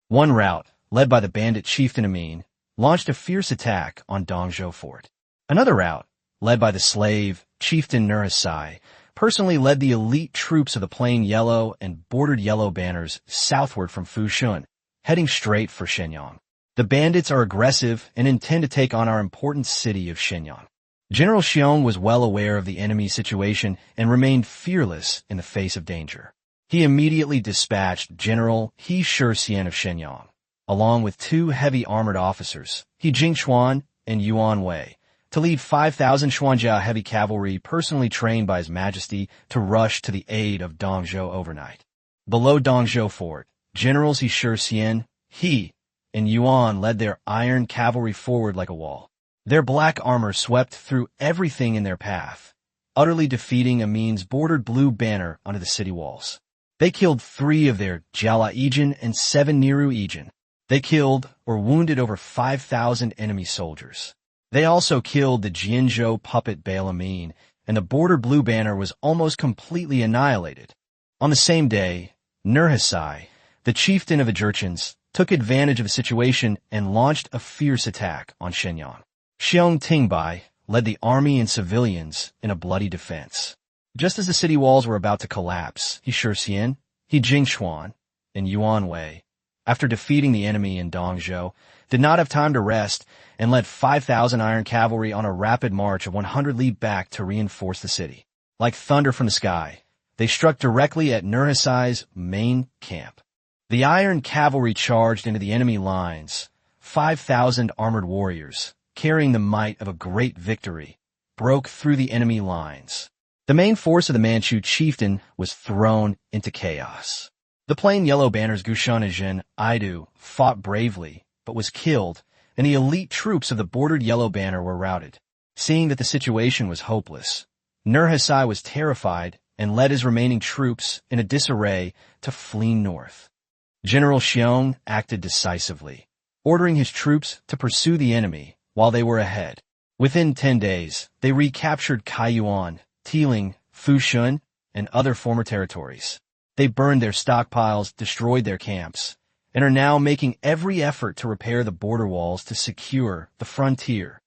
One route, led by the bandit chieftain Amin, launched a fierce attack on Dongzhou Fort. Another route, led by the slave chieftain Nurhaci, personally led the elite troops of the plain yellow and bordered yellow banners southward from Fushun, heading straight for Shenyang. The bandits are aggressive and intend to take on our important city of Shenyang. General Xiong was well aware of the enemy's situation and remained fearless in the face of danger. He immediately dispatched General He Shisian of Shenyang, along with 2 heavy armored officers, He Jingchuan and Yuan Wei, to lead 5,000 Xuanjia heavy cavalry personally trained by His Majesty to rush to the aid of Dongzhou overnight. Below Dongzhou Fort, Generals He Shisian, He, and Yuan led their iron cavalry forward like a wall. Their black armor swept through everything in their path, utterly defeating Amin's bordered blue banner onto the city walls. They killed 3 of their Jiala Ijin and 7 Niru Ijin. They killed or wounded over 5,000 enemy soldiers. They also killed the Jianzhou puppet Bail Amin, and the border blue banner was almost completely annihilated. On the same day, Nurhaci, the chieftain of the Jurchens, took advantage of the situation and launched a fierce attack on Shenyang. Xiong Tingbai led the army and civilians in a bloody defense. Just as the city walls were about to collapse, He Shisian, He Jingchuan, and Yuan Wei, after defeating the enemy in Dongzhou, did not have time to rest and led 5,000 iron cavalry on a rapid march of 100 li back to reinforce the city. Like thunder from the sky, they struck directly at Nurhaci's main camp. The iron cavalry charged into the enemy lines, 5,000 armored warriors, carrying the might of a great victory, broke through the enemy lines. The main force of the Manchu chieftain was thrown into chaos. The plain yellow banners Gushunajin Idu fought bravely, but was killed, and the elite troops of the bordered yellow banner were routed. Seeing that the situation was hopeless, Nurhaci was terrified and led his remaining troops in a disarray to flee north. General Xiong acted decisively, ordering his troops to pursue the enemy while they were ahead. Within 10 days, they recaptured Kaiyuan, Tiling, Fushun, and other former territories. They burned their stockpiles, destroyed their camps, and are now making every effort to repair the border walls to secure the frontier.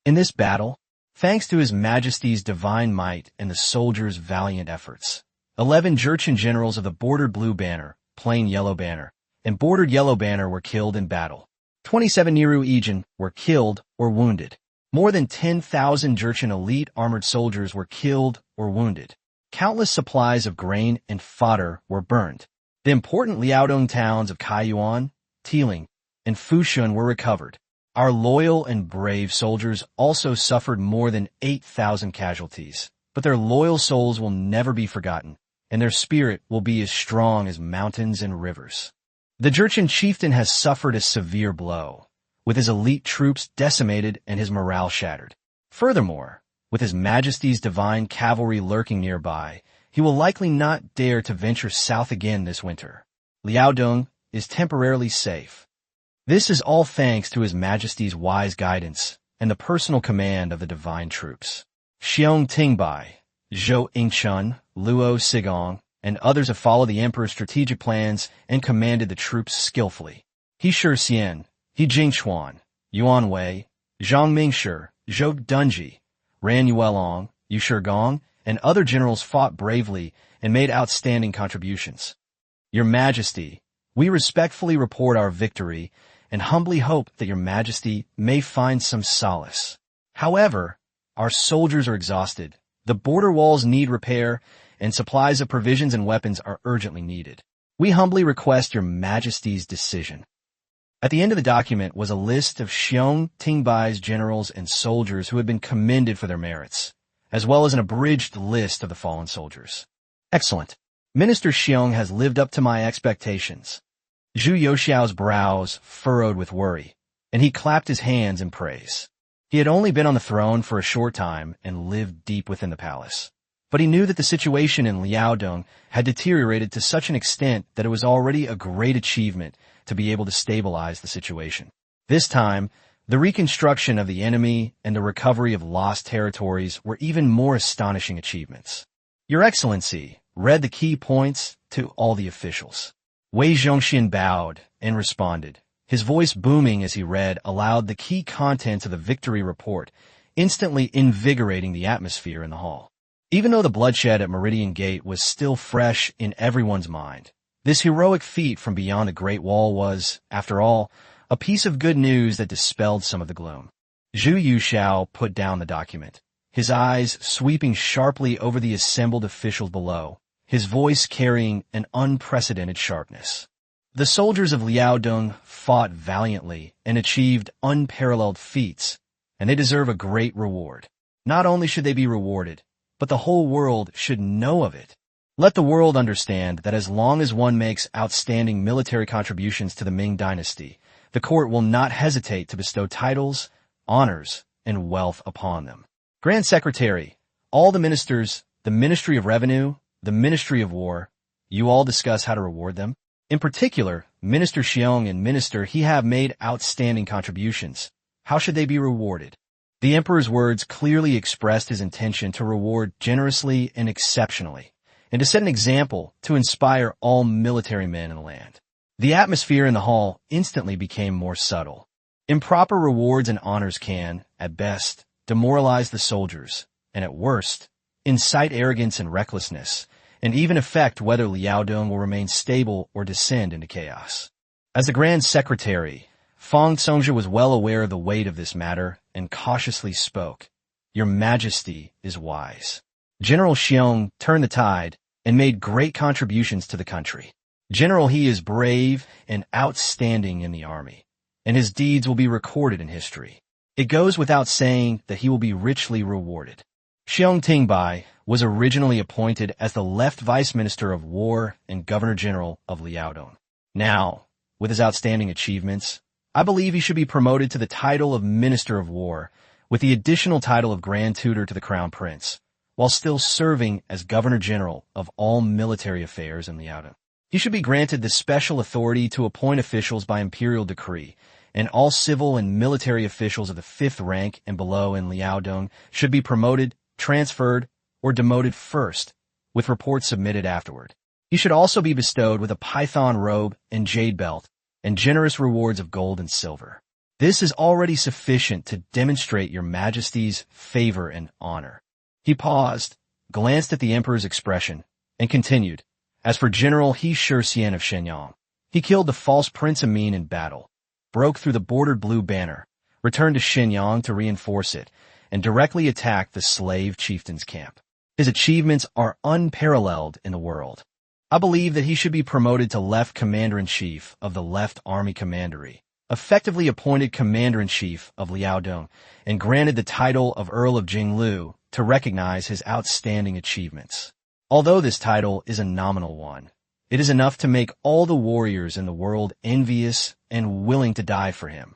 In this battle, thanks to His Majesty's divine might and the soldiers' valiant efforts, 11 Jurchen generals of the bordered blue banner, plain yellow banner, and bordered yellow banner were killed in battle. 27 Niru Ijin were killed or wounded. More than 10,000 Jurchen elite armored soldiers were killed or wounded. Countless supplies of grain and fodder were burned. The important Liaodong towns of Kaiyuan, Tiling, and Fushun were recovered. Our loyal and brave soldiers also suffered more than 8,000 casualties, but their loyal souls will never be forgotten, and their spirit will be as strong as mountains and rivers. The Jurchen chieftain has suffered a severe blow, with his elite troops decimated and his morale shattered. Furthermore, with His Majesty's divine cavalry lurking nearby, he will likely not dare to venture south again this winter. Liaodong is temporarily safe. This is all thanks to His Majesty's wise guidance and the personal command of the divine troops. Xiong Tingbai, Zhou Yingchun, Luo Sigong, and others have followed the emperor's strategic plans and commanded the troops skillfully. He Shisian, He Jingchuan, Yuan Wei, Zhang Mingshi, Zhou Dunji, Ran Yuelong, Yu Shigong, and other generals fought bravely and made outstanding contributions. Your Majesty, we respectfully report our victory and humbly hope that Your Majesty may find some solace. However, our soldiers are exhausted, the border walls need repair, and supplies of provisions and weapons are urgently needed. We humbly request Your Majesty's decision. At the end of the document was a list of Xiong Tingbai's generals and soldiers who had been commended for their merits, as well as an abridged list of the fallen soldiers. Excellent. Minister Xiong has lived up to my expectations. Zhu Youxiao's brows furrowed with worry, and he clapped his hands in praise. He had only been on the throne for a short time and lived deep within the palace. But he knew that the situation in Liaodong had deteriorated to such an extent that it was already a great achievement to be able to stabilize the situation. This time, the reconstruction of the enemy and the recovery of lost territories were even more astonishing achievements. Your Excellency read the key points to all the officials. Wei Zhongxian bowed and responded, his voice booming as he read aloud the key contents of the victory report, instantly invigorating the atmosphere in the hall. Even though the bloodshed at Meridian Gate was still fresh in everyone's mind, this heroic feat from beyond the Great Wall was, after all, a piece of good news that dispelled some of the gloom. Zhu Yuxiao put down the document, his eyes sweeping sharply over the assembled officials below, his voice carrying an unprecedented sharpness. The soldiers of Liaodong fought valiantly and achieved unparalleled feats, and they deserve a great reward. Not only should they be rewarded, but the whole world should know of it. Let the world understand that as long as one makes outstanding military contributions to the Ming dynasty, the court will not hesitate to bestow titles, honors, and wealth upon them. Grand Secretary, all the ministers, the Ministry of Revenue, the Ministry of War, you all discuss how to reward them. In particular, Minister Xiong and Minister He have made outstanding contributions. How should they be rewarded? The emperor's words clearly expressed his intention to reward generously and exceptionally, and to set an example to inspire all military men in the land. The atmosphere in the hall instantly became more subtle. Improper rewards and honors can, at best, demoralize the soldiers, and at worst, incite arrogance and recklessness, and even affect whether Liaodong will remain stable or descend into chaos. As the Grand Secretary, Fang Congzhi was well aware of the weight of this matter and cautiously spoke. Your Majesty is wise. General Xiong turned the tide and made great contributions to the country. General He is brave and outstanding in the army, and his deeds will be recorded in history. It goes without saying that he will be richly rewarded. Xiong Tingbai was originally appointed as the left Vice Minister of War and Governor-General of Liaodong. Now, with his outstanding achievements, I believe he should be promoted to the title of Minister of War, with the additional title of Grand Tutor to the Crown Prince, while still serving as Governor-General of all military affairs in Liaodong. He should be granted the special authority to appoint officials by imperial decree, and all civil and military officials of the 5th rank and below in Liaodong should be promoted, transferred, or demoted first, with reports submitted afterward. He should also be bestowed with a python robe and jade belt, and generous rewards of gold and silver. This is already sufficient to demonstrate your Majesty's favor and honor. He paused, glanced at the emperor's expression, and continued, as for General He Shisian of Shenyang, he killed the false Prince Amin in battle, broke through the bordered blue banner, returned to Shenyang to reinforce it, and directly attacked the slave chieftain's camp. His achievements are unparalleled in the world. I believe that he should be promoted to Left Commander-in-Chief of the Left Army Commandery, effectively appointed Commander-in-Chief of Liaodong, and granted the title of Earl of Jinglu to recognize his outstanding achievements. Although this title is a nominal one, it is enough to make all the warriors in the world envious and willing to die for him.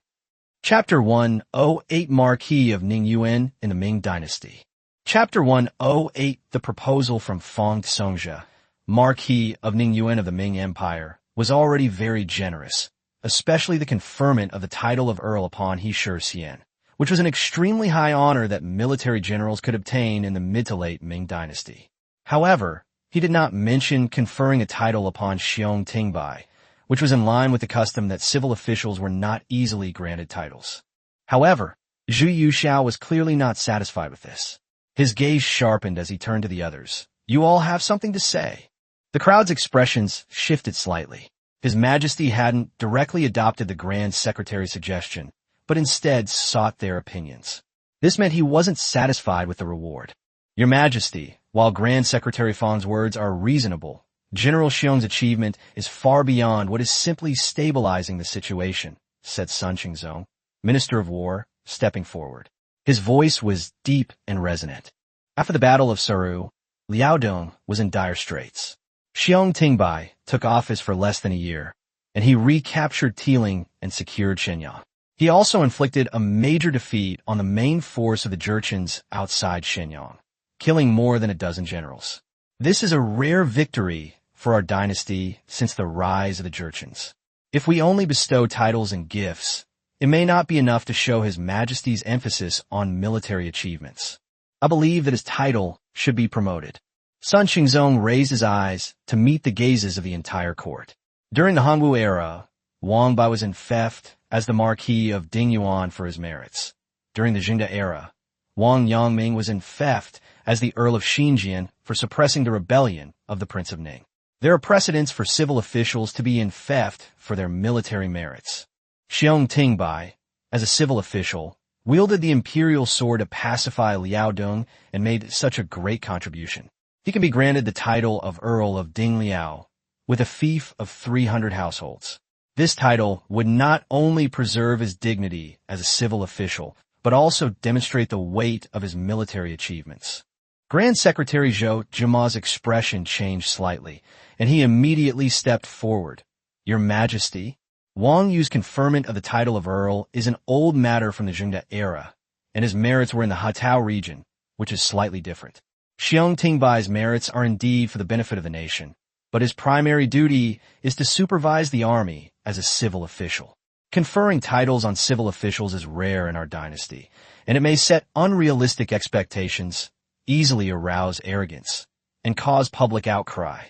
Chapter 108 Marquis of Ningyuan in the Ming Dynasty. Chapter 108 The proposal from Fang Congzhi, Marquis of Ningyuan of the Ming Empire, was already very generous, especially the conferment of the title of Earl upon He Shisian, which was an extremely high honor that military generals could obtain in the mid to late Ming Dynasty. However, he did not mention conferring a title upon Xiong Tingbai, which was in line with the custom that civil officials were not easily granted titles. However, Zhu Yuxiao was clearly not satisfied with this. His gaze sharpened as he turned to the others. You all have something to say. The crowd's expressions shifted slightly. His Majesty hadn't directly adopted the Grand Secretary's suggestion, but instead sought their opinions. This meant he wasn't satisfied with the reward. Your Majesty, while Grand Secretary Fang's words are reasonable, General Xiong's achievement is far beyond what is simply stabilizing the situation, said Sun Qingzong, Minister of War, stepping forward. His voice was deep and resonant. After the Battle of Saru, Liaodong was in dire straits. Xiong Tingbai took office for less than a year, and he recaptured Tiling and secured Shenyang. He also inflicted a major defeat on the main force of the Jurchens outside Shenyang, killing more than a dozen generals. This is a rare victory for our dynasty since the rise of the Jurchens. If we only bestow titles and gifts, it may not be enough to show His Majesty's emphasis on military achievements. I believe that his title should be promoted. Sun Xingzong raised his eyes to meet the gazes of the entire court. During the Hongwu era, Wang Bai was enfeoffed as the Marquis of Dingyuan for his merits. During the Jingde era, Wang Yangming was enfeoffed as the Earl of Xinjian for suppressing the rebellion of the Prince of Ning. There are precedents for civil officials to be enfeoffed for their military merits. Xiong Tingbai, as a civil official, wielded the imperial sword to pacify Liaodong and made such a great contribution. He can be granted the title of Earl of Dingliao with a fief of 300 households. This title would not only preserve his dignity as a civil official, but also demonstrate the weight of his military achievements. Grand Secretary Zhou Jima's expression changed slightly, and he immediately stepped forward. Your Majesty, Wang Yu's conferment of the title of Earl is an old matter from the Jingde era, and his merits were in the Hatao region, which is slightly different. Xiong Tingbai's merits are indeed for the benefit of the nation, but his primary duty is to supervise the army as a civil official. Conferring titles on civil officials is rare in our dynasty, and it may set unrealistic expectations, easily arouse arrogance, and cause public outcry.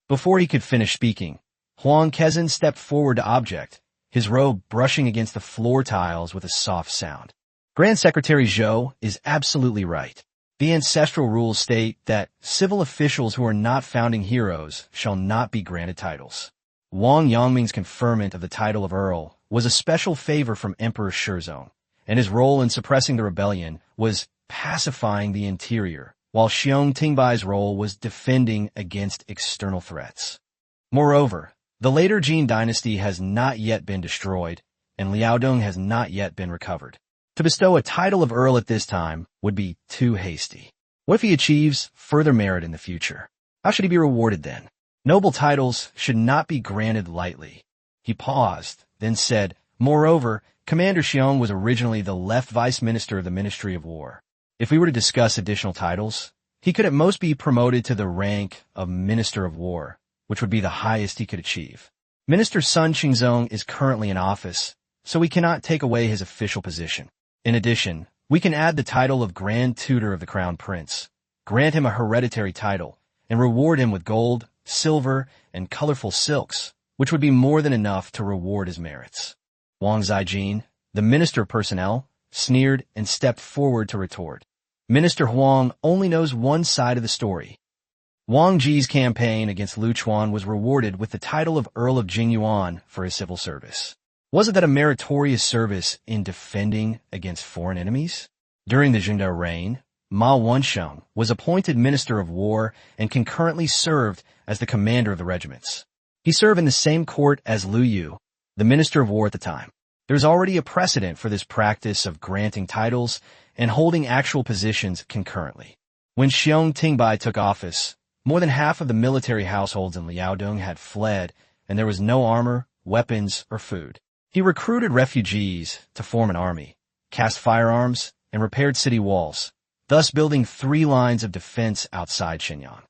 Before he could finish speaking, Huang Kezhen stepped forward to object, his robe brushing against the floor tiles with a soft sound. Grand Secretary Zhou is absolutely right. The ancestral rules state that civil officials who are not founding heroes shall not be granted titles. Wang Yangming's conferment of the title of Earl was a special favor from Emperor Shizong, and his role in suppressing the rebellion was pacifying the interior, while Xiong Tingbai's role was defending against external threats. Moreover, the later Jin dynasty has not yet been destroyed, and Liaodong has not yet been recovered. To bestow a title of Earl at this time would be too hasty. What if he achieves further merit in the future? How should he be rewarded then? Noble titles should not be granted lightly. He paused, then said, Moreover, Commander Xiong was originally the left vice minister of the Ministry of War. If we were to discuss additional titles, he could at most be promoted to the rank of Minister of War, which would be the highest he could achieve. Minister Sun Xingzong is currently in office, so we cannot take away his official position. In addition, we can add the title of Grand Tutor of the Crown Prince, grant him a hereditary title, and reward him with gold, silver, and colorful silks, which would be more than enough to reward his merits. Wang Zijin, the Minister of Personnel, sneered and stepped forward to retort. Minister Huang only knows one side of the story. Wang Ji's campaign against Lu Chuan was rewarded with the title of Earl of Jingyuan for his civil service. Wasn't that a meritorious service in defending against foreign enemies? During the Jingde reign, Ma Wensheng was appointed Minister of War and concurrently served as the commander of the regiments. He served in the same court as Lu Yu, the Minister of War at the time. There's already a precedent for this practice of granting titles and holding actual positions concurrently. When Xiong Tingbai took office, more than half of the military households in Liaodong had fled, and there was no armor, weapons, or food. He recruited refugees to form an army, cast firearms, and repaired city walls, thus building 3 lines of defense outside Shenyang.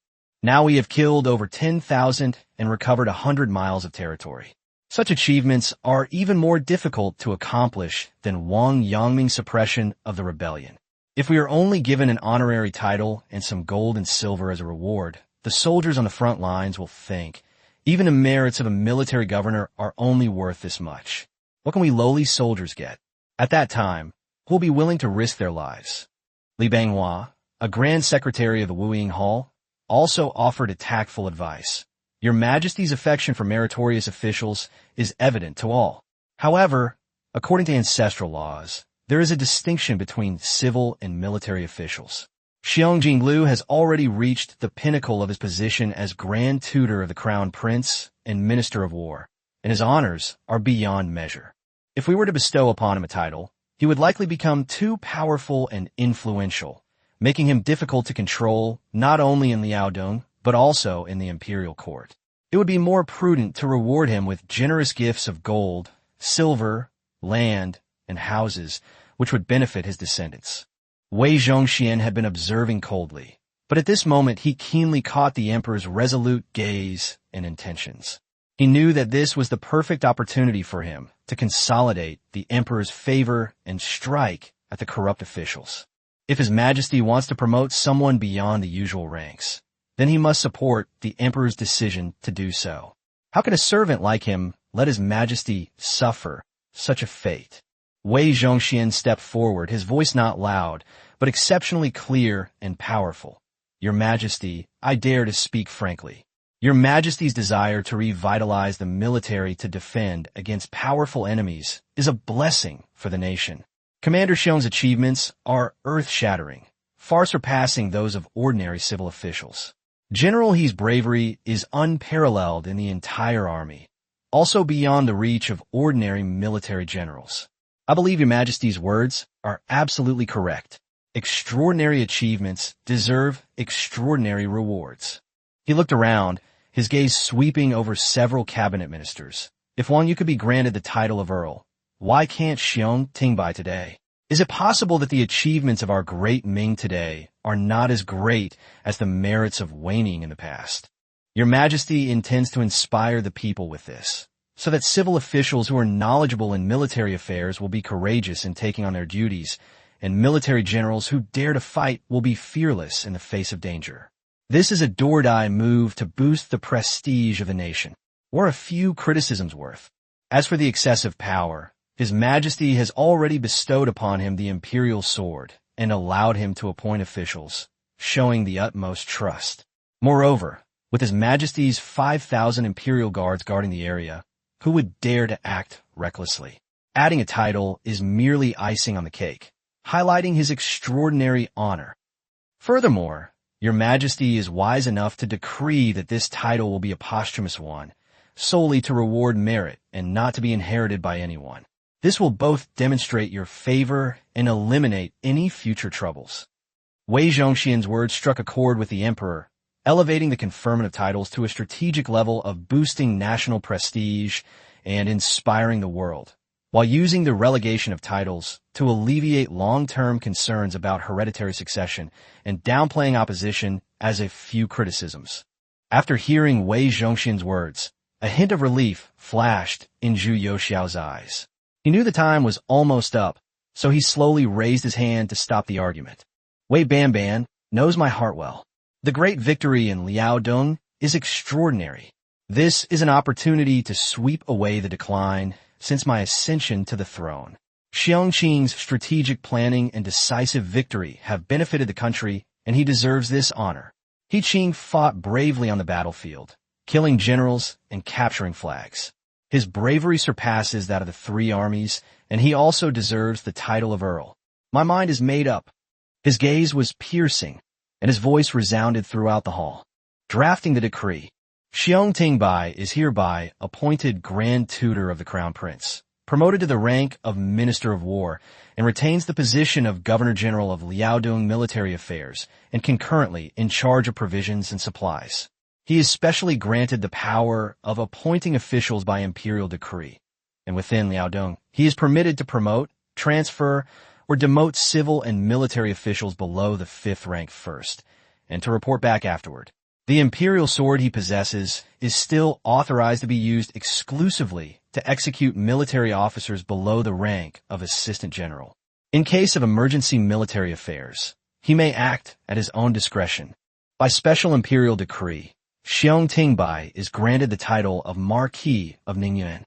Now we have killed over 10,000 and recovered 100 miles of territory. Such achievements are even more difficult to accomplish than Wang Yangming's suppression of the rebellion. If we are only given an honorary title and some gold and silver as a reward, the soldiers on the front lines will think, even the merits of a military governor are only worth this much. What can we lowly soldiers get? At that time, who will be willing to risk their lives? Li Banghua, a Grand Secretary of the Wuying Hall, also offered a tactful advice. Your Majesty's affection for meritorious officials is evident to all. However, according to ancestral laws, there is a distinction between civil and military officials. Xiong Jinglu has already reached the pinnacle of his position as Grand Tutor of the Crown Prince and Minister of War, and his honors are beyond measure. If we were to bestow upon him a title, he would likely become too powerful and influential, making him difficult to control not only in Liaodong, but also in the imperial court. It would be more prudent to reward him with generous gifts of gold, silver, land, and houses, which would benefit his descendants. Wei Zhongxian had been observing coldly, but at this moment he keenly caught the emperor's resolute gaze and intentions. He knew that this was the perfect opportunity for him to consolidate the emperor's favor and strike at the corrupt officials. If His Majesty wants to promote someone beyond the usual ranks, then he must support the emperor's decision to do so. How can a servant like him let his majesty suffer such a fate? Wei Zhongxian stepped forward, his voice not loud, but exceptionally clear and powerful. Your Majesty, I dare to speak frankly. Your Majesty's desire to revitalize the military to defend against powerful enemies is a blessing for the nation. Commander Xiong's achievements are earth-shattering, far surpassing those of ordinary civil officials. General He's bravery is unparalleled in the entire army, also beyond the reach of ordinary military generals. I believe Your Majesty's words are absolutely correct. Extraordinary achievements deserve extraordinary rewards. He looked around, his gaze sweeping over several cabinet ministers. If Wang Yu could be granted the title of Earl, why can't Xiong Tingbai today? Is it possible that the achievements of our great Ming today are not as great as the merits of Waning in the past? Your Majesty intends to inspire the people with this, so that civil officials who are knowledgeable in military affairs will be courageous in taking on their duties, and military generals who dare to fight will be fearless in the face of danger. This is a do-or-die move to boost the prestige of the nation, or a few criticisms worth. As for the excessive power, His Majesty has already bestowed upon him the imperial sword and allowed him to appoint officials, showing the utmost trust. Moreover, with His Majesty's 5,000 imperial guards guarding the area, who would dare to act recklessly? Adding a title is merely icing on the cake, highlighting his extraordinary honor. Furthermore, Your Majesty is wise enough to decree that this title will be a posthumous one, solely to reward merit and not to be inherited by anyone. This will both demonstrate your favor and eliminate any future troubles. Wei Zhongxian's words struck a chord with the emperor, elevating the conferment of titles to a strategic level of boosting national prestige and inspiring the world, while using the relegation of titles to alleviate long-term concerns about hereditary succession and downplaying opposition as a few criticisms. After hearing Wei Zhongxian's words, a hint of relief flashed in Zhu Youxiao's eyes. He knew the time was almost up, so he slowly raised his hand to stop the argument. Wei Banban knows my heart well. The great victory in Liaodong is extraordinary. This is an opportunity to sweep away the decline since my ascension to the throne. Xiong Qing's strategic planning and decisive victory have benefited the country, and he deserves this honor. He Qing fought bravely on the battlefield, killing generals and capturing flags. His bravery surpasses that of the three armies, and he also deserves the title of Earl. My mind is made up. His gaze was piercing, and his voice resounded throughout the hall. Drafting the decree, Xiong Tingbai is hereby appointed Grand Tutor of the Crown Prince, promoted to the rank of Minister of War, and retains the position of Governor-General of Liaodong Military Affairs, and concurrently in charge of provisions and supplies. He is specially granted the power of appointing officials by imperial decree, and within Liaodong, he is permitted to promote, transfer, or demote civil and military officials below the 5th rank first, and to report back afterward. The imperial sword he possesses is still authorized to be used exclusively to execute military officers below the rank of assistant general. In case of emergency military affairs, he may act at his own discretion. By special imperial decree, Xiong Tingbai is granted the title of Marquis of Ningyuan.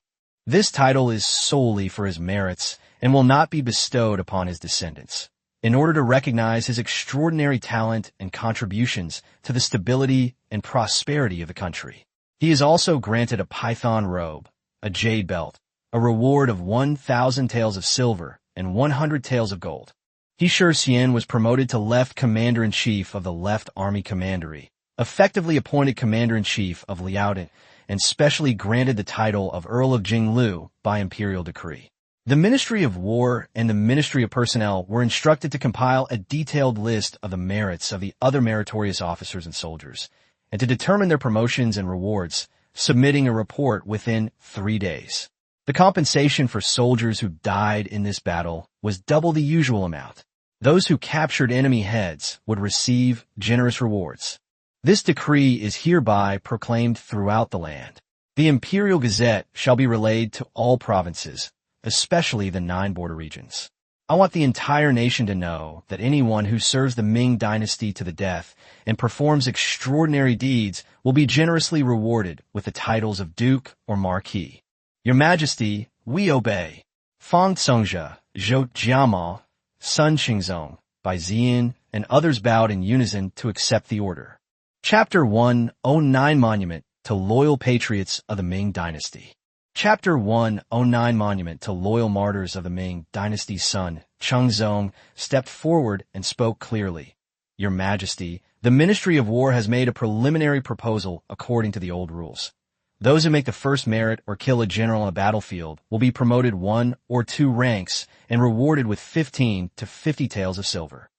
This title is solely for his merits and will not be bestowed upon his descendants, in order to recognize his extraordinary talent and contributions to the stability and prosperity of the country. He is also granted a python robe, a jade belt, a reward of 1,000 taels of silver and 100 taels of gold. He Shi Xian was promoted to Left Commander-in-Chief of the Left Army Commandery, effectively appointed Commander-in-Chief of Liaodong, and specially granted the title of Earl of Jinglu by imperial decree. The Ministry of War and the Ministry of Personnel were instructed to compile a detailed list of the merits of the other meritorious officers and soldiers, and to determine their promotions and rewards, submitting a report within 3 days. The compensation for soldiers who died in this battle was double the usual amount. Those who captured enemy heads would receive generous rewards. This decree is hereby proclaimed throughout the land. The Imperial Gazette shall be relayed to all provinces, especially the 9 border regions. I want the entire nation to know that anyone who serves the Ming dynasty to the death and performs extraordinary deeds will be generously rewarded with the titles of Duke or Marquis. Your Majesty, we obey. Fang Congzhe, Zhou Jiamao, Sun Qingzong, Bai Ziyan, and others bowed in unison to accept the order. Chapter 109 Monument to Loyal Patriots of the Ming Dynasty. Chapter 109 Monument to Loyal Martyrs of the Ming Dynasty's son, Chengzong, stepped forward and spoke clearly. Your Majesty, the Ministry of War has made a preliminary proposal according to the old rules. Those who make the first merit or kill a general on a battlefield will be promoted 1 or 2 ranks and rewarded with 15 to 50 taels of silver.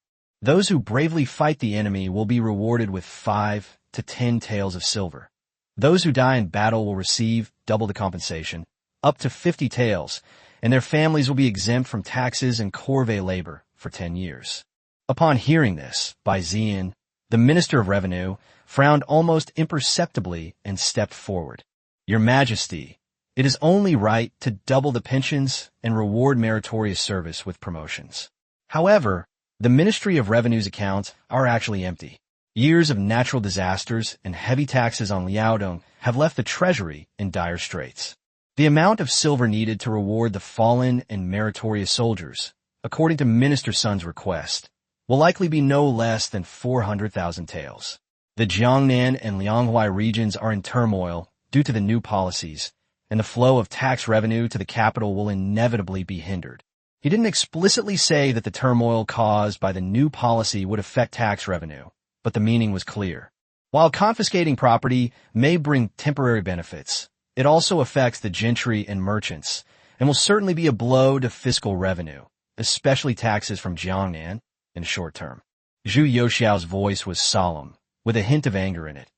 Those who bravely fight the enemy will be rewarded with 5 to 10 taels of silver. Those who die in battle will receive double the compensation, up to 50 taels, and their families will be exempt from taxes and corvée labor for 10 years. Upon hearing this, Bai Ziyan, the Minister of Revenue, frowned almost imperceptibly and stepped forward. Your Majesty, it is only right to double the pensions and reward meritorious service with promotions. However, the Ministry of Revenue's accounts are actually empty. Years of natural disasters and heavy taxes on Liaodong have left the treasury in dire straits. The amount of silver needed to reward the fallen and meritorious soldiers, according to Minister Sun's request, will likely be no less than 400,000 taels. The Jiangnan and Lianghuai regions are in turmoil due to the new policies, and the flow of tax revenue to the capital will inevitably be hindered. He didn't explicitly say that the turmoil caused by the new policy would affect tax revenue, but the meaning was clear. While confiscating property may bring temporary benefits, it also affects the gentry and merchants, and will certainly be a blow to fiscal revenue, especially taxes from Jiangnan, in the short term. Zhu Youxiao's voice was solemn, with a hint of anger in it.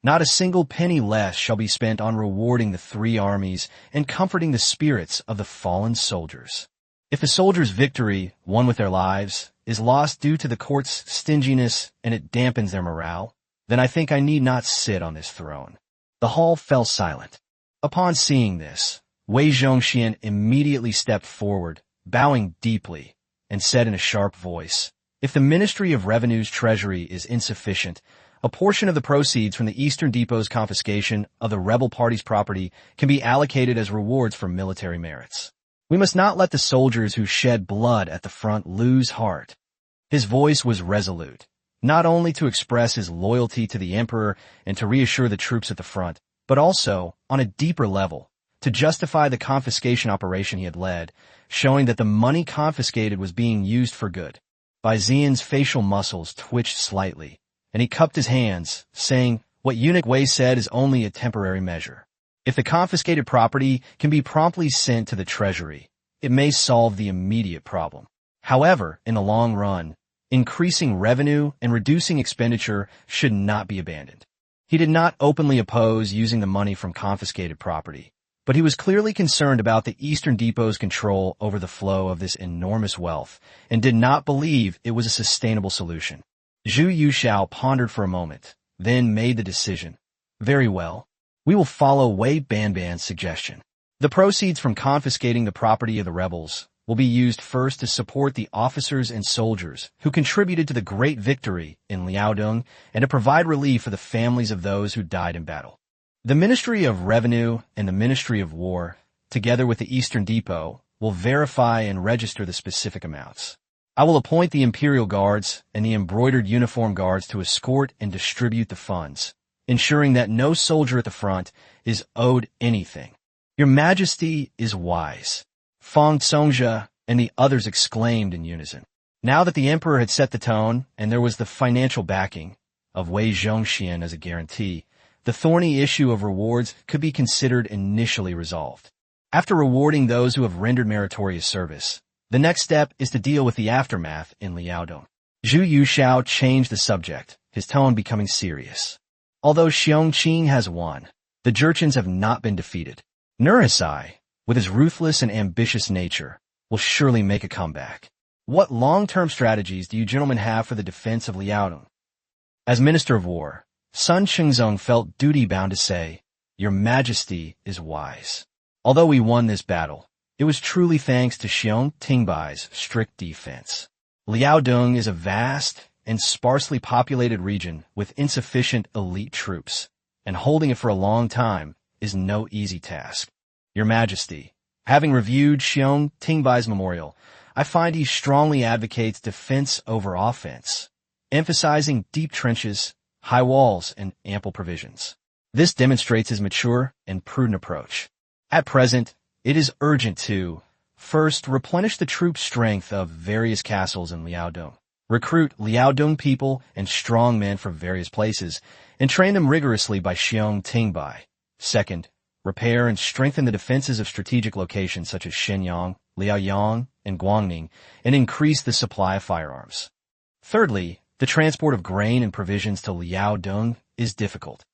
Not a single penny less shall be spent on rewarding the 3 armies and comforting the spirits of the fallen soldiers. If the soldiers' victory, won with their lives, is lost due to the court's stinginess and it dampens their morale, then I think I need not sit on this throne. The hall fell silent. Upon seeing this, Wei Zhongxian immediately stepped forward, bowing deeply, and said in a sharp voice, if the Ministry of Revenue's treasury is insufficient, a portion of the proceeds from the Eastern Depot's confiscation of the rebel party's property can be allocated as rewards for military merits. We must not let the soldiers who shed blood at the front lose heart. His voice was resolute, not only to express his loyalty to the emperor and to reassure the troops at the front, but also, on a deeper level, to justify the confiscation operation he had led, showing that the money confiscated was being used for good. Bai Ziyan's facial muscles twitched slightly, and he cupped his hands, saying, what Eunuch Wei said is only a temporary measure. If the confiscated property can be promptly sent to the treasury, it may solve the immediate problem. However, in the long run, increasing revenue and reducing expenditure should not be abandoned. He did not openly oppose using the money from confiscated property, but he was clearly concerned about the Eastern Depot's control over the flow of this enormous wealth and did not believe it was a sustainable solution. Zhu Youxiao pondered for a moment, then made the decision. Very well. We will follow Wei Banban's suggestion. The proceeds from confiscating the property of the rebels will be used first to support the officers and soldiers who contributed to the great victory in Liaodong and to provide relief for the families of those who died in battle. The Ministry of Revenue and the Ministry of War, together with the Eastern Depot, will verify and register the specific amounts. I will appoint the Imperial Guards and the embroidered uniform guards to escort and distribute the funds, ensuring that no soldier at the front is owed anything. Your Majesty is wise. Fang Congzhe and the others exclaimed in unison. Now that the emperor had set the tone and there was the financial backing of Wei Zhongxian as a guarantee, the thorny issue of rewards could be considered initially resolved. After rewarding those who have rendered meritorious service, the next step is to deal with the aftermath in Liaodong. Zhu Youxiao changed the subject, his tone becoming serious. Although Xiongqing has won, the Jurchens have not been defeated. Nurhaci, with his ruthless and ambitious nature, will surely make a comeback. What long-term strategies do you gentlemen have for the defense of Liaodong? As Minister of War, Sun Qingzong felt duty-bound to say, Your Majesty is wise. Although we won this battle, It was truly thanks to Xiong Tingbai's strict defense. Liaodong is a vast and sparsely populated region with insufficient elite troops, and holding it for a long time is no easy task. Your Majesty, having reviewed Xiong Tingbai's memorial, I find he strongly advocates defense over offense, emphasizing deep trenches, high walls, and ample provisions. This demonstrates his mature and prudent approach. At present, it is urgent to, first, replenish the troop strength of various castles in Liaodong, recruit Liaodong people and strong men from various places, and train them rigorously by Xiong Tingbai. Second, repair and strengthen the defenses of strategic locations such as Shenyang, Liaoyang, and Guangning, and increase the supply of firearms. Thirdly, the transport of grain and provisions to Liaodong is difficult,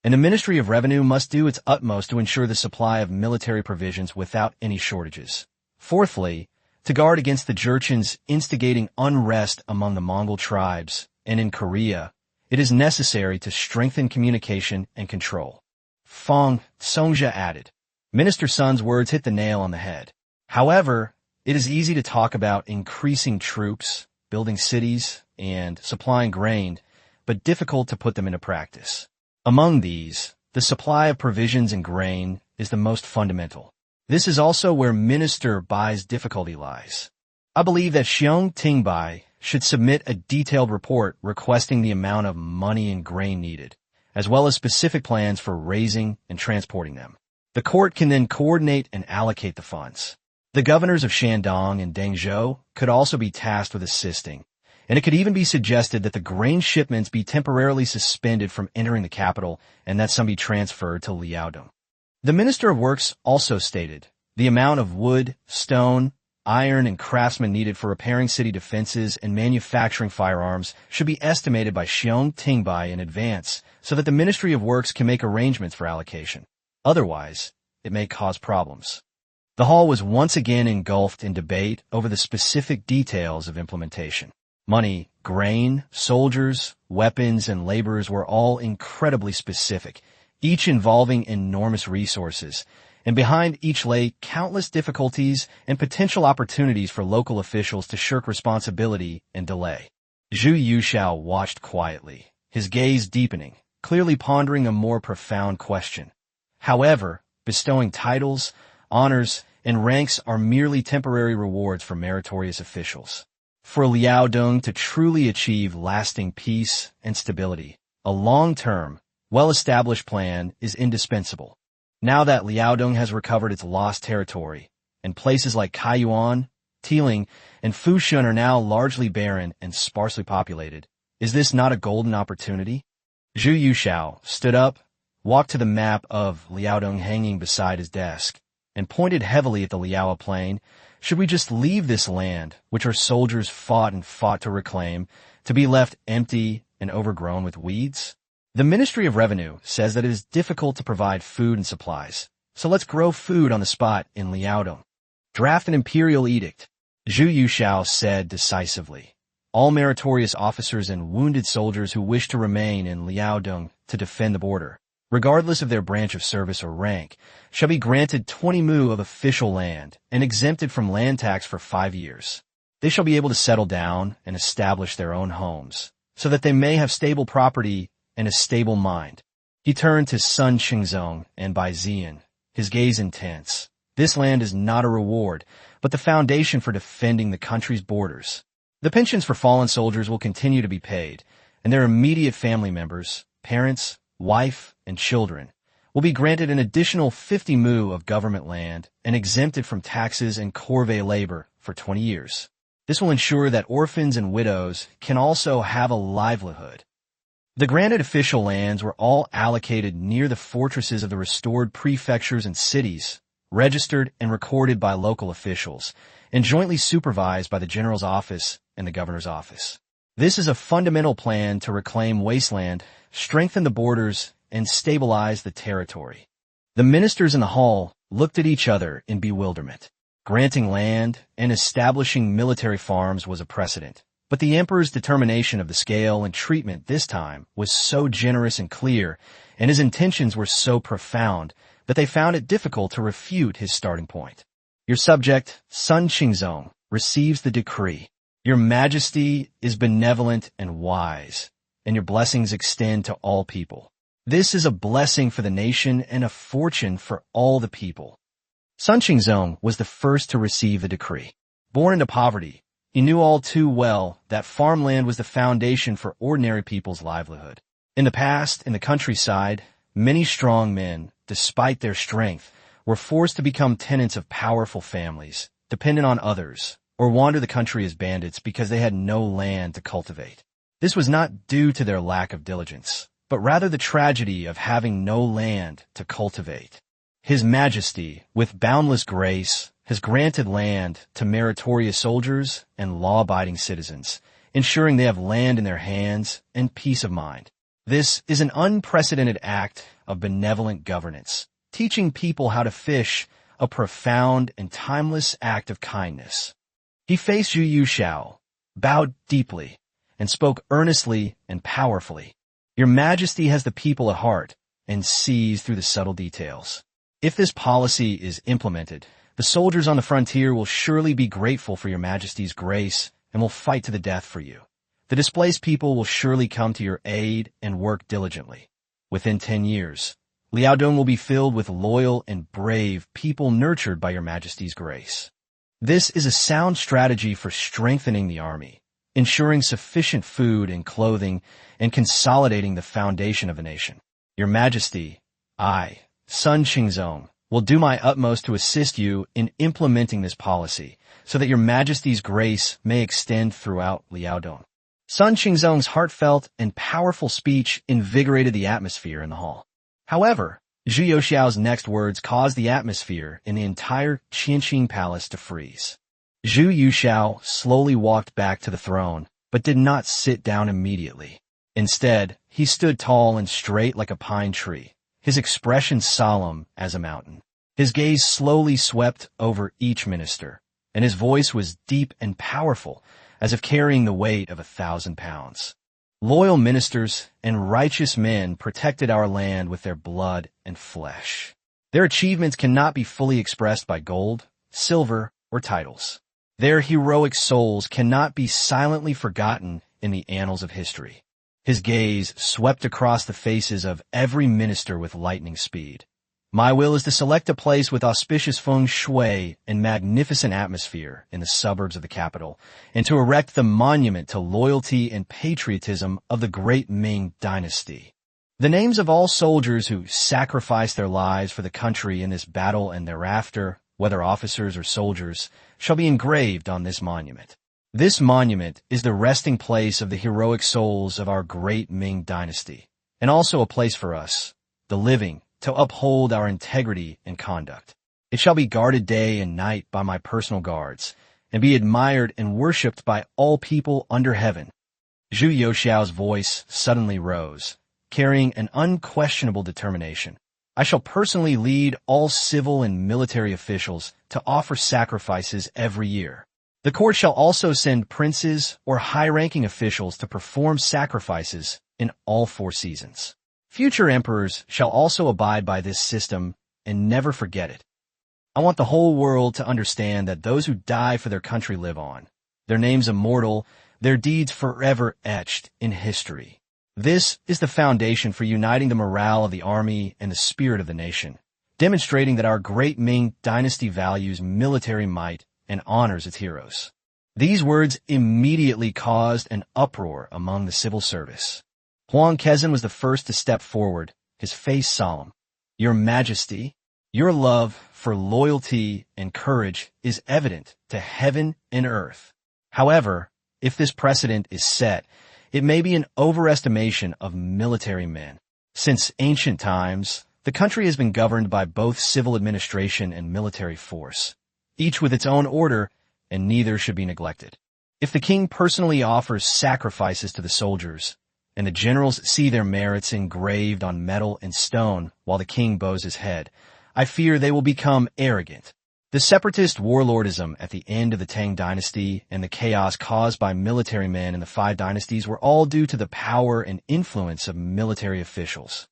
and the Ministry of Revenue must do its utmost to ensure the supply of military provisions without any shortages. Fourthly, to guard against the Jurchens instigating unrest among the Mongol tribes, and in Korea, it is necessary to strengthen communication and control. Fong Songjia added. Minister Sun's words hit the nail on the head. However, it is easy to talk about increasing troops, building cities, and supplying grain, but difficult to put them into practice. Among these, the supply of provisions and grain is the most fundamental. This is also where Minister Bai's difficulty lies. I believe that Xiong Tingbai should submit a detailed report requesting the amount of money and grain needed, as well as specific plans for raising and transporting them. The court can then coordinate and allocate the funds. The governors of Shandong and Dengzhou could also be tasked with assisting, and it could even be suggested that the grain shipments be temporarily suspended from entering the capital and that some be transferred to Liaodong. The Minister of Works also stated the amount of wood, stone, iron, and craftsmen needed for repairing city defenses and manufacturing firearms should be estimated by Xiong Tingbai in advance so that the Ministry of Works can make arrangements for allocation. Otherwise, it may cause problems. The hall was once again engulfed in debate over the specific details of implementation. Money, grain, soldiers, weapons, and laborers were all incredibly specific, each involving enormous resources, and behind each lay countless difficulties and potential opportunities for local officials to shirk responsibility and delay. Zhu Yushao watched quietly, his gaze deepening, clearly pondering a more profound question. However, bestowing titles, honors, and ranks are merely temporary rewards for meritorious officials. For Liaodong to truly achieve lasting peace and stability, a long-term, well-established plan is indispensable. Now that Liaodong has recovered its lost territory, and places like Kaiyuan, Tiling, and Fushun are now largely barren and sparsely populated, is this not a golden opportunity? Zhu Yushao stood up, walked to the map of Liaodong hanging beside his desk, and pointed heavily at the Liaoa plain. Should we just leave this land, which our soldiers fought to reclaim, to be left empty and overgrown with weeds? The Ministry of Revenue says that it is difficult to provide food and supplies, so let's grow food on the spot in Liaodong. Draft an imperial edict, Zhu Yushao said decisively. All meritorious officers and wounded soldiers who wish to remain in Liaodong to defend the border, regardless of their branch of service or rank, shall be granted 20 mu of official land and exempted from land tax for 5 years. They shall be able to settle down and establish their own homes, so that they may have stable property and a stable mind. He turned to Sun Qingzong and Bai Ziyan, his gaze intense. This land is not a reward, but the foundation for defending the country's borders. The pensions for fallen soldiers will continue to be paid, and their immediate family members, parents, wife, and children will be granted an additional 50 mu of government land and exempted from taxes and corvée labor for 20 years. This will ensure that orphans and widows can also have a livelihood. The granted official lands were all allocated near the fortresses of the restored prefectures and cities, registered and recorded by local officials, and jointly supervised by the General's office and the Governor's office. This is a fundamental plan to reclaim wasteland, strengthen the borders, and stabilize the territory. The ministers in the hall looked at each other in bewilderment. Granting land and establishing military farms was a precedent, but the emperor's determination of the scale and treatment this time was so generous and clear, and his intentions were so profound, that they found it difficult to refute his starting point. Your subject, Sun Qingzong, receives the decree. Your Majesty is benevolent and wise, and your blessings extend to all people. This is a blessing for the nation and a fortune for all the people. Sun Qingzong was the first to receive the decree. Born into poverty, he knew all too well that farmland was the foundation for ordinary people's livelihood. In the past, in the countryside, many strong men, despite their strength, were forced to become tenants of powerful families, dependent on others, or wander the country as bandits because they had no land to cultivate. This was not due to their lack of diligence, but rather the tragedy of having no land to cultivate. His Majesty, with boundless grace, has granted land to meritorious soldiers and law-abiding citizens, ensuring they have land in their hands and peace of mind. This is an unprecedented act of benevolent governance, teaching people how to fish, a profound and timeless act of kindness. He faced Zhu Yuxiao, bowed deeply, and spoke earnestly and powerfully. Your Majesty has the people at heart and sees through the subtle details. If this policy is implemented, the soldiers on the frontier will surely be grateful for your Majesty's grace and will fight to the death for you. The displaced people will surely come to your aid and work diligently. Within 10 years, Liaodong will be filled with loyal and brave people nurtured by your Majesty's grace. This is a sound strategy for strengthening the army, ensuring sufficient food and clothing, and consolidating the foundation of the nation. Your Majesty, I, Sun Qingzong, will do my utmost to assist you in implementing this policy so that your Majesty's grace may extend throughout Liaodong. Sun Qingzong's heartfelt and powerful speech invigorated the atmosphere in the hall. However, Zhu Yuxiao's next words caused the atmosphere in the entire Qianqing Palace to freeze. Zhu Yuxiao slowly walked back to the throne, but did not sit down immediately. Instead, he stood tall and straight like a pine tree, his expression solemn as a mountain. His gaze slowly swept over each minister, and his voice was deep and powerful, as if carrying the weight of 1,000 pounds. Loyal ministers and righteous men protected our land with their blood and flesh. Their achievements cannot be fully expressed by gold, silver, or titles. Their heroic souls cannot be silently forgotten in the annals of history. His gaze swept across the faces of every minister with lightning speed. My will is to select a place with auspicious feng shui and magnificent atmosphere in the suburbs of the capital, and to erect the monument to loyalty and patriotism of the great Ming dynasty. The names of all soldiers who sacrificed their lives for the country in this battle and thereafter, whether officers or soldiers, shall be engraved on this monument. This monument is the resting place of the heroic souls of our great Ming dynasty, and also a place for us, the living, to uphold our integrity and conduct. It shall be guarded day and night by my personal guards, and be admired and worshipped by all people under heaven. Zhu Yuxiao's voice suddenly rose, carrying an unquestionable determination. I shall personally lead all civil and military officials to offer sacrifices every year. The court shall also send princes or high-ranking officials to perform sacrifices in all 4 seasons. Future emperors shall also abide by this system and never forget it. I want the whole world to understand that those who die for their country live on, their names immortal, their deeds forever etched in history. This is the foundation for uniting the morale of the army and the spirit of the nation, demonstrating that our great Ming dynasty values military might and honors its heroes. These words immediately caused an uproar among the civil service. Huang Kezan was the first to step forward, his face solemn. Your Majesty, your love for loyalty and courage is evident to heaven and earth. However, if this precedent is set, it may be an overestimation of military men. Since ancient times, the country has been governed by both civil administration and military force, each with its own order, and neither should be neglected. If the king personally offers sacrifices to the soldiers, and the generals see their merits engraved on metal and stone while the king bows his head, I fear they will become arrogant. The separatist warlordism at the end of the Tang dynasty and the chaos caused by military men in the 5 dynasties were all due to the power and influence of military officials.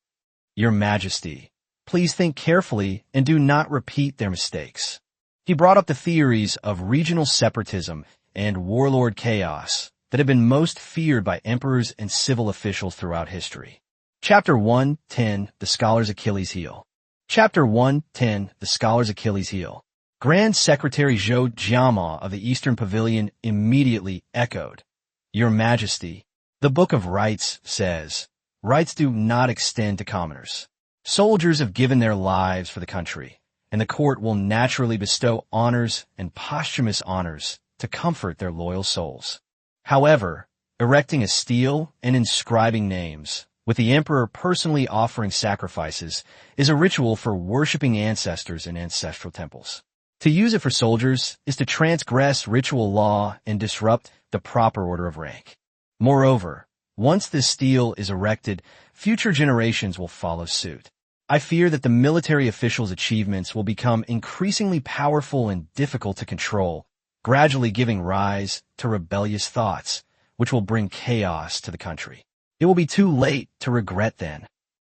Your Majesty, please think carefully and do not repeat their mistakes. He brought up the theories of regional separatism and warlord chaos that have been most feared by emperors and civil officials throughout history. Chapter 1:10, The Scholar's Achilles Heel. Chapter 1:10, The Scholar's Achilles Heel. Grand Secretary Zhou Jiama of the Eastern Pavilion immediately echoed, "Your Majesty, the Book of Rights says, rights do not extend to commoners. Soldiers have given their lives for the country, and the court will naturally bestow honors and posthumous honors to comfort their loyal souls. However, erecting a stele and inscribing names, with the emperor personally offering sacrifices, is a ritual for worshiping ancestors in ancestral temples. To use it for soldiers is to transgress ritual law and disrupt the proper order of rank. Moreover, once this stele is erected, future generations will follow suit. I fear that the military officials' achievements will become increasingly powerful and difficult to control, gradually giving rise to rebellious thoughts, which will bring chaos to the country. It will be too late to regret then."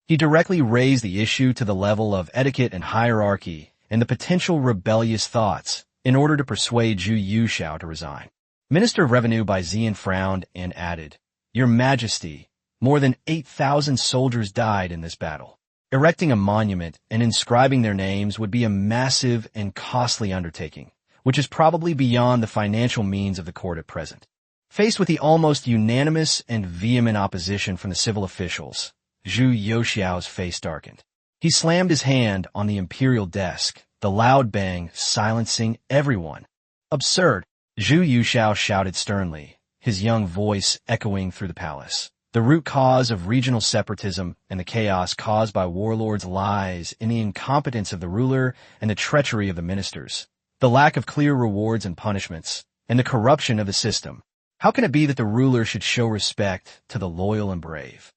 He directly raised the issue to the level of etiquette and hierarchy and the potential rebellious thoughts in order to persuade Zhu Yuxiao to resign. Minister of Revenue Bai Ziyan frowned and added, "Your Majesty, more than 8,000 soldiers died in this battle. Erecting a monument and inscribing their names would be a massive and costly undertaking, which is probably beyond the financial means of the court at present." Faced with the almost unanimous and vehement opposition from the civil officials, Zhu Yuxiao's face darkened. He slammed his hand on the imperial desk, the loud bang silencing everyone. "Absurd!" Zhu Yuxiao shouted sternly, his young voice echoing through the palace. "The root cause of regional separatism and the chaos caused by warlords lies in the incompetence of the ruler and the treachery of the ministers, the lack of clear rewards and punishments, and the corruption of the system. How can it be that the ruler should show respect to the loyal and brave?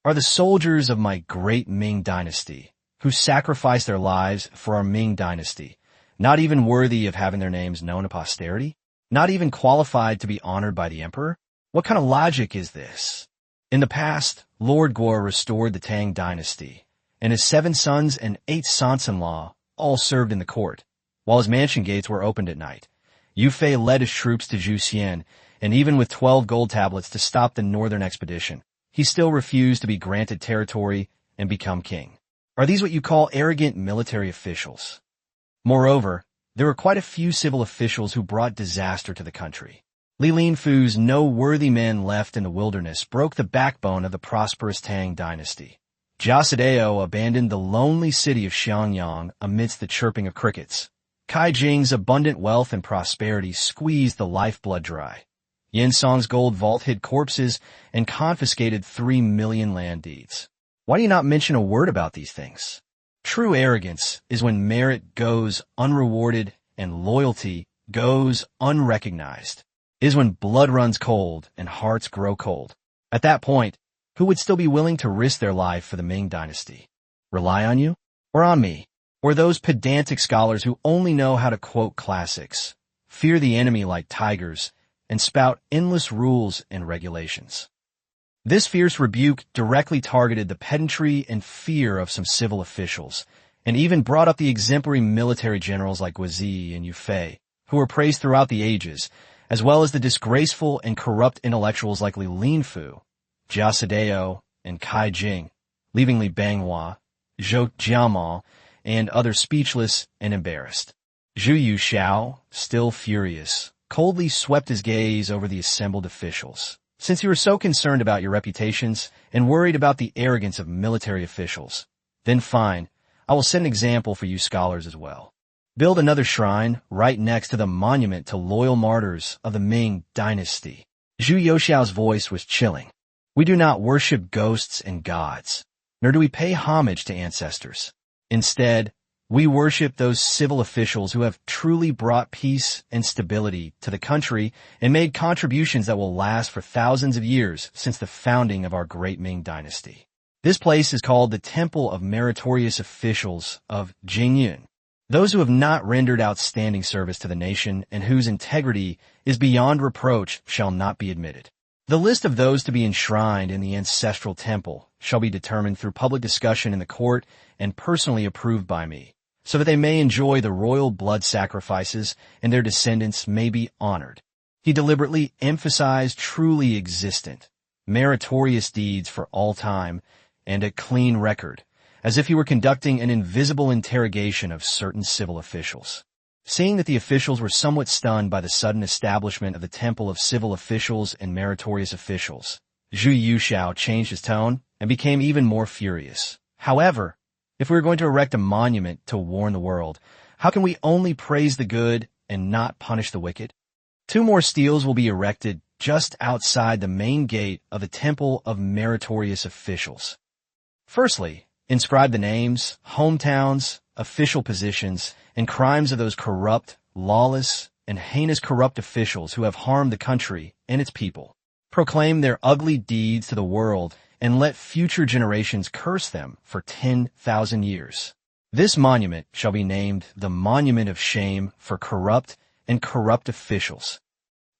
Are the soldiers of my great Ming dynasty, who sacrificed their lives for our Ming dynasty, not even worthy of having their names known to posterity? Not even qualified to be honored by the emperor? What kind of logic is this? In the past, Lord Guo restored the Tang dynasty, and his 7 sons and 8 sons-in-law all served in the court, while his mansion gates were opened at night. Yu Fei led his troops to Zhuxian, and even with 12 gold tablets to stop the northern expedition, he still refused to be granted territory and become king. Are these what you call arrogant military officials? Moreover, there were quite a few civil officials who brought disaster to the country. Li Linfu's "no worthy men left in the wilderness" broke the backbone of the prosperous Tang dynasty. Jia Sedao abandoned the lonely city of Xiangyang amidst the chirping of crickets. Kai Jing's abundant wealth and prosperity squeezed the lifeblood dry. Yin Song's gold vault hid corpses and confiscated 3 million land deeds. Why do you not mention a word about these things? True arrogance is when merit goes unrewarded and loyalty goes unrecognized. It is when blood runs cold and hearts grow cold. At that point, who would still be willing to risk their life for the Ming dynasty? Rely on you? Or on me? Or those pedantic scholars who only know how to quote classics, fear the enemy like tigers, and spout endless rules and regulations? This fierce rebuke directly targeted the pedantry and fear of some civil officials, and even brought up the exemplary military generals like Guozi and Yu Fei, who were praised throughout the ages, as well as the disgraceful and corrupt intellectuals like Li Linfu, Jia Sedao, and Kai Jing, leaving Li Banghua, Zhou Jiama, and others speechless and embarrassed. Zhu Yuxiao, still furious, coldly swept his gaze over the assembled officials. Since you were so concerned about your reputations and worried about the arrogance of military officials, then fine, I will set an example for you scholars as well. Build another shrine right next to the monument to loyal martyrs of the Ming dynasty. Zhu Yuxiao's voice was chilling. We do not worship ghosts and gods, nor do we pay homage to ancestors. Instead, we worship those civil officials who have truly brought peace and stability to the country and made contributions that will last for thousands of years since the founding of our great Ming dynasty. This place is called the Temple of Meritorious Officials of Jingyun. Those who have not rendered outstanding service to the nation and whose integrity is beyond reproach shall not be admitted. The list of those to be enshrined in the ancestral temple shall be determined through public discussion in the court and personally approved by me, so that they may enjoy the royal blood sacrifices and their descendants may be honored. He deliberately emphasized truly existent, meritorious deeds for all time and a clean record, as if he were conducting an invisible interrogation of certain civil officials. Seeing that the officials were somewhat stunned by the sudden establishment of the temple of civil officials and meritorious officials, Zhu Yuxiao changed his tone and became even more furious. However, if we are going to erect a monument to warn the world, how can we only praise the good and not punish the wicked? 2 more steles will be erected just outside the main gate of the Temple of Meritorious Officials. Firstly, inscribe the names, hometowns, official positions, and crimes of those corrupt, lawless, and heinous corrupt officials who have harmed the country and its people. Proclaim their ugly deeds to the world and let future generations curse them for 10,000 years. This monument shall be named the Monument of Shame for Corrupt and Corrupt Officials.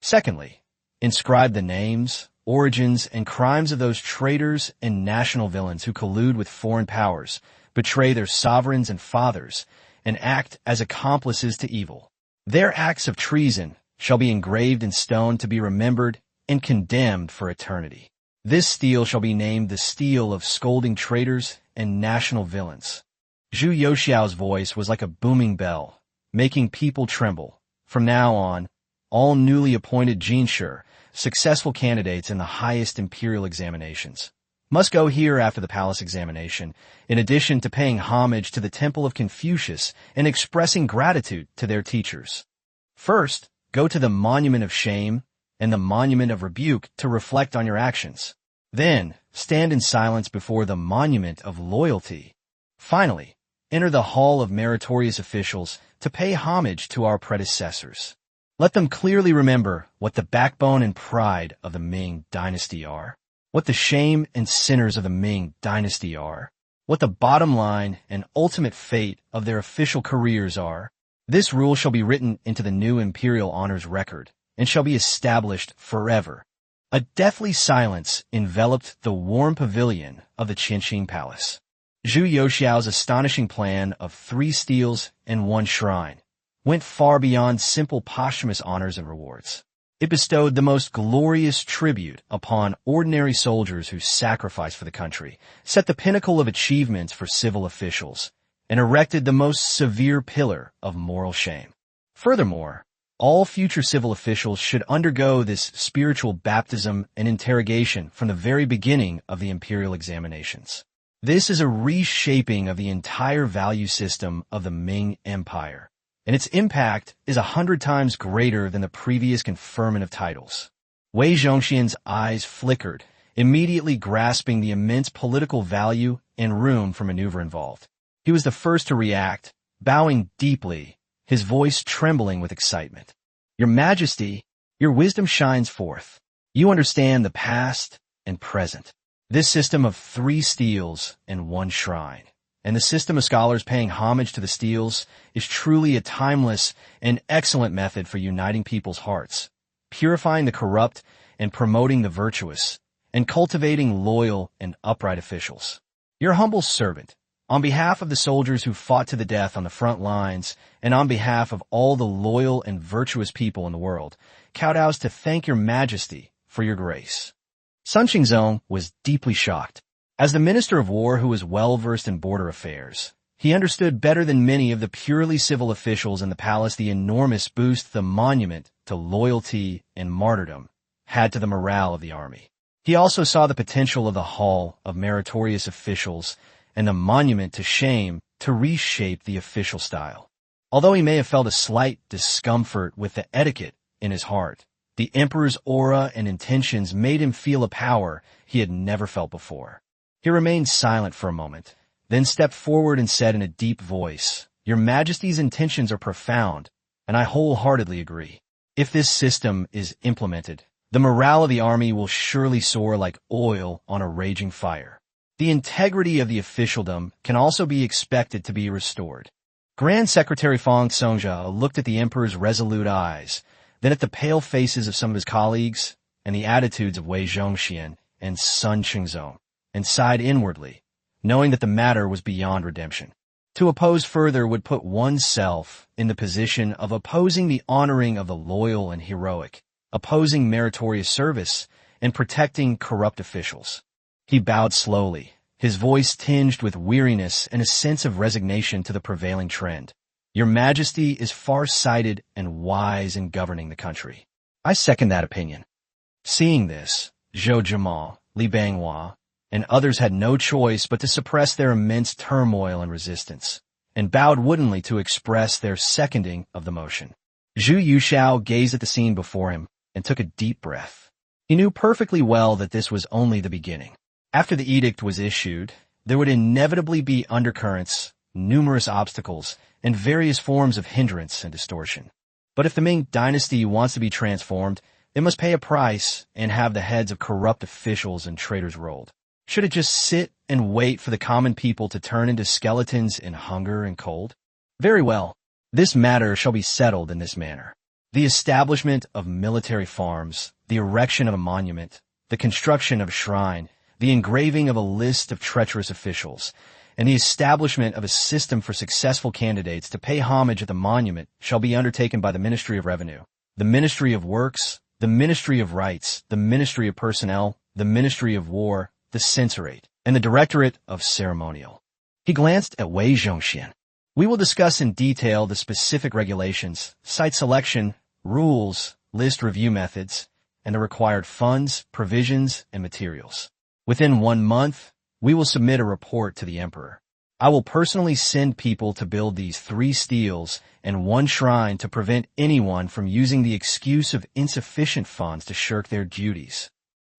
Secondly, inscribe the names, origins, and crimes of those traitors and national villains who collude with foreign powers, betray their sovereigns and fathers, and act as accomplices to evil. Their acts of treason shall be engraved in stone to be remembered and condemned for eternity. This stele shall be named the Stele of Scolding Traitors and National Villains. Zhu Yuxiao's voice was like a booming bell, making people tremble. From now on, all newly appointed Jinshi, successful candidates in the highest imperial examinations, must go here after the palace examination, in addition to paying homage to the Temple of Confucius and expressing gratitude to their teachers. First, go to the Monument of Shame and the Monument of Rebuke to reflect on your actions. Then, stand in silence before the Monument of Loyalty. Finally, enter the Hall of Meritorious Officials to pay homage to our predecessors. Let them clearly remember what the backbone and pride of the Ming Dynasty are, what the shame and sinners of the Ming Dynasty are, what the bottom line and ultimate fate of their official careers are. This rule shall be written into the new imperial honors record and shall be established forever. A deathly silence enveloped the warm pavilion of the Qianqing Palace. Zhu Yuxiao's astonishing plan of 3 steles and 1 shrine went far beyond simple posthumous honors and rewards. It bestowed the most glorious tribute upon ordinary soldiers who sacrificed for the country, set the pinnacle of achievements for civil officials, and erected the most severe pillar of moral shame. Furthermore, all future civil officials should undergo this spiritual baptism and interrogation from the very beginning of the imperial examinations. This is a reshaping of the entire value system of the Ming Empire, and its impact is 100 times greater than the previous conferment of titles. Wei Zhongxian's eyes flickered, immediately grasping the immense political value and room for maneuver involved. He was the first to react, bowing deeply, his voice trembling with excitement. "Your Majesty, your wisdom shines forth. You understand the past and present. This system of 3 steles and 1 shrine, and the system of scholars paying homage to the steles, is truly a timeless and excellent method for uniting people's hearts, purifying the corrupt and promoting the virtuous, and cultivating loyal and upright officials. Your humble servant, on behalf of the soldiers who fought to the death on the front lines, and on behalf of all the loyal and virtuous people in the world, kowtows to thank your Majesty for your grace." Sun Xingzong was deeply shocked. As the Minister of War who was well-versed in border affairs, he understood better than many of the purely civil officials in the palace the enormous boost the monument to loyalty and martyrdom had to the morale of the army. He also saw the potential of the Hall of Meritorious Officials and the Monument to Shame to reshape the official style. Although he may have felt a slight discomfort with the etiquette in his heart, the emperor's aura and intentions made him feel a power he had never felt before. He remained silent for a moment, then stepped forward and said in a deep voice, "Your Majesty's intentions are profound, and I wholeheartedly agree. If this system is implemented, the morale of the army will surely soar like oil on a raging fire. The integrity of the officialdom can also be expected to be restored." Grand Secretary Fang Songjia looked at the emperor's resolute eyes, then at the pale faces of some of his colleagues and the attitudes of Wei Zhongxian and Sun Xingzong, and sighed inwardly, knowing that the matter was beyond redemption. To oppose further would put oneself in the position of opposing the honoring of the loyal and heroic, opposing meritorious service, and protecting corrupt officials. He bowed slowly, his voice tinged with weariness and a sense of resignation to the prevailing trend. Your Majesty is far-sighted and wise in governing the country. I second that opinion. Seeing this, Zhou Zhima, Li Banghua, and others had no choice but to suppress their immense turmoil and resistance, and bowed woodenly to express their seconding of the motion. Zhu Yuxiao gazed at the scene before him and took a deep breath. He knew perfectly well that this was only the beginning. After the edict was issued, there would inevitably be undercurrents, numerous obstacles, and various forms of hindrance and distortion. But if the Ming dynasty wants to be transformed, it must pay a price and have the heads of corrupt officials and traitors rolled. Should it just sit and wait for the common people to turn into skeletons in hunger and cold? Very well. This matter shall be settled in this manner. The establishment of military farms, the erection of a monument, the construction of a shrine, the engraving of a list of treacherous officials, and the establishment of a system for successful candidates to pay homage at the monument shall be undertaken by the Ministry of Revenue, the Ministry of Works, the Ministry of Rights, the Ministry of Personnel, the Ministry of War, the Censorate, and the Directorate of Ceremonial. He glanced at Wei Zhongxian. We will discuss in detail the specific regulations, site selection, rules, list review methods, and the required funds, provisions, and materials. Within 1 month, we will submit a report to the Emperor. I will personally send people to build these 3 steles and 1 shrine to prevent anyone from using the excuse of insufficient funds to shirk their duties.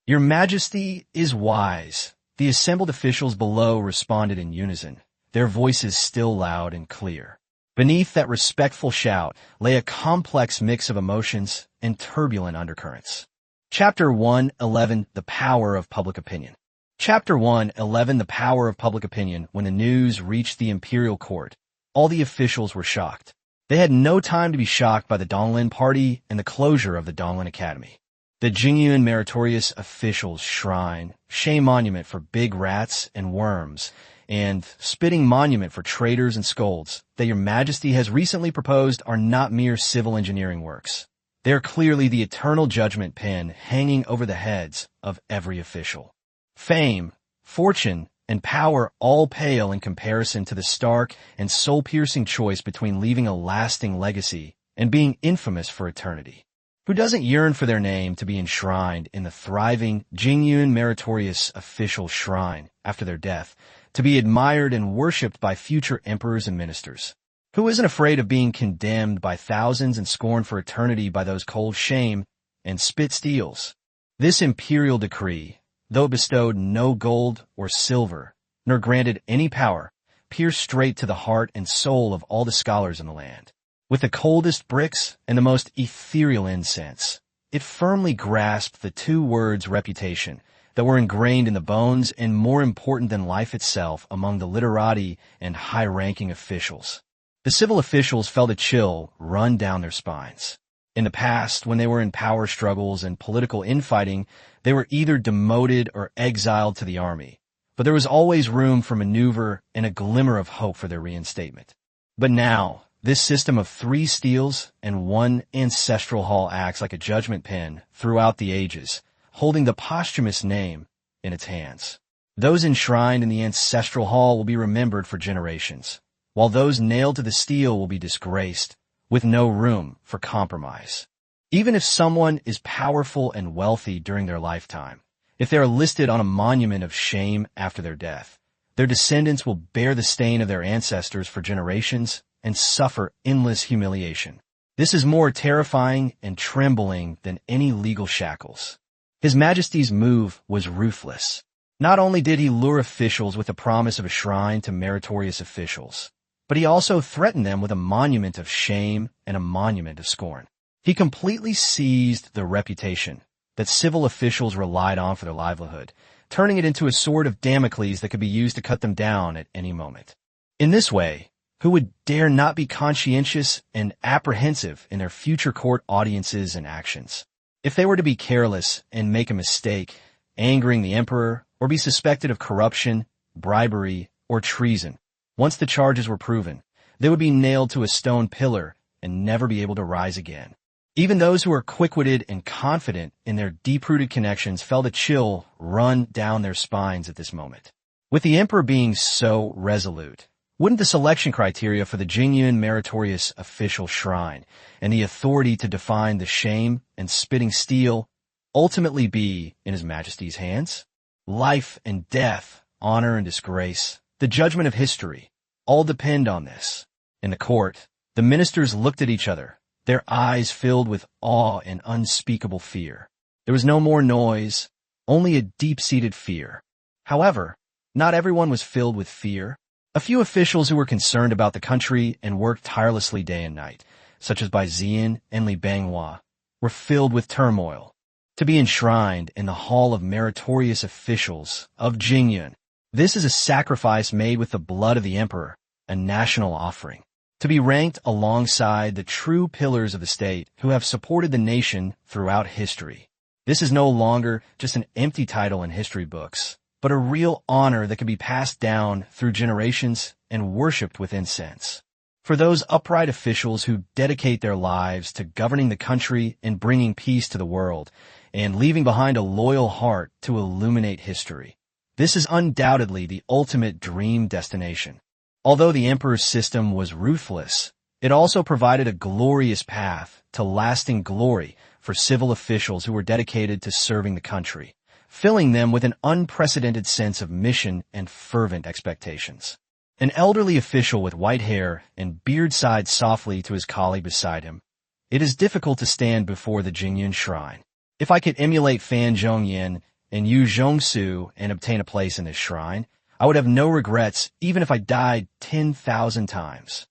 Your Majesty is wise. The assembled officials below responded in unison, their voices still loud and clear. Beneath that respectful shout lay a complex mix of emotions and turbulent undercurrents. Chapter 1:11 The Power of Public Opinion. Chapter 1:11 The Power of Public Opinion. When the news reached the imperial court, all the officials were shocked. They had no time to be shocked by the Donglin Party and the closure of the Donglin Academy. The Jingyuan Meritorious Officials Shrine, Shame Monument for Big Rats and Worms, and Spitting Monument for Traitors and Scolds that Your Majesty has recently proposed are not mere civil engineering works. They are clearly the eternal judgment pen hanging over the heads of every official. Fame, fortune, and power all pale in comparison to the stark and soul-piercing choice between leaving a lasting legacy and being infamous for eternity. Who doesn't yearn for their name to be enshrined in the thriving Jingyuan Meritorious Official Shrine after their death, to be admired and worshipped by future emperors and ministers? Who isn't afraid of being condemned by thousands and scorned for eternity by those cold shame and spit steels? This imperial decree, though it bestowed no gold or silver, nor granted any power, pierced straight to the heart and soul of all the scholars in the land. With the coldest bricks and the most ethereal incense, it firmly grasped the 2 words reputation that were ingrained in the bones and more important than life itself among the literati and high-ranking officials. The civil officials felt a chill run down their spines. In the past, when they were in power struggles and political infighting, they were either demoted or exiled to the army, but there was always room for maneuver and a glimmer of hope for their reinstatement. But now, this system of 3 steles and 1 ancestral hall acts like a judgment pen throughout the ages, holding the posthumous name in its hands. Those enshrined in the ancestral hall will be remembered for generations, while those nailed to the stele will be disgraced, with no room for compromise. Even if someone is powerful and wealthy during their lifetime, if they are listed on a monument of shame after their death, their descendants will bear the stain of their ancestors for generations and suffer endless humiliation. This is more terrifying and trembling than any legal shackles. His Majesty's move was ruthless. Not only did he lure officials with the promise of a shrine to meritorious officials, but he also threatened them with a monument of shame and a monument of scorn. He completely seized the reputation that civil officials relied on for their livelihood, turning it into a sword of Damocles that could be used to cut them down at any moment. In this way, who would dare not be conscientious and apprehensive in their future court audiences and actions? If they were to be careless and make a mistake, angering the emperor, or be suspected of corruption, bribery, or treason, Once the charges were proven, they would be nailed to a stone pillar and never be able to rise again. Even those who were quick-witted and confident in their deep-rooted connections felt a chill run down their spines at this moment. With the emperor being so resolute, wouldn't the selection criteria for the Jingyun Meritorious Official Shrine and the authority to define the shame and spitting steel ultimately be in His Majesty's hands? Life and death, honor and disgrace, the judgment of history, all depend on this. In the court, the ministers looked at each other, their eyes filled with awe and unspeakable fear. There was no more noise, only a deep-seated fear. However, not everyone was filled with fear. A few officials who were concerned about the country and worked tirelessly day and night, such as Bai Ziyan and Li Banghua, were filled with turmoil. To be enshrined in the Hall of Meritorious Officials of Jingyun, this is a sacrifice made with the blood of the emperor, a national offering. To be ranked alongside the true pillars of the state who have supported the nation throughout history. This is no longer just an empty title in history books, but a real honor that can be passed down through generations and worshipped with incense. For those upright officials who dedicate their lives to governing the country and bringing peace to the world, and leaving behind a loyal heart to illuminate history. This is undoubtedly the ultimate dream destination. Although the emperor's system was ruthless, it also provided a glorious path to lasting glory for civil officials who were dedicated to serving the country, filling them with an unprecedented sense of mission and fervent expectations. An elderly official with white hair and beard sighed softly to his colleague beside him. It is difficult to stand before the Jingyun Shrine. If I could emulate Fan Zhongyan and Yu Zhongsu and obtain a place in this shrine, I would have no regrets even if I died 10,000 times.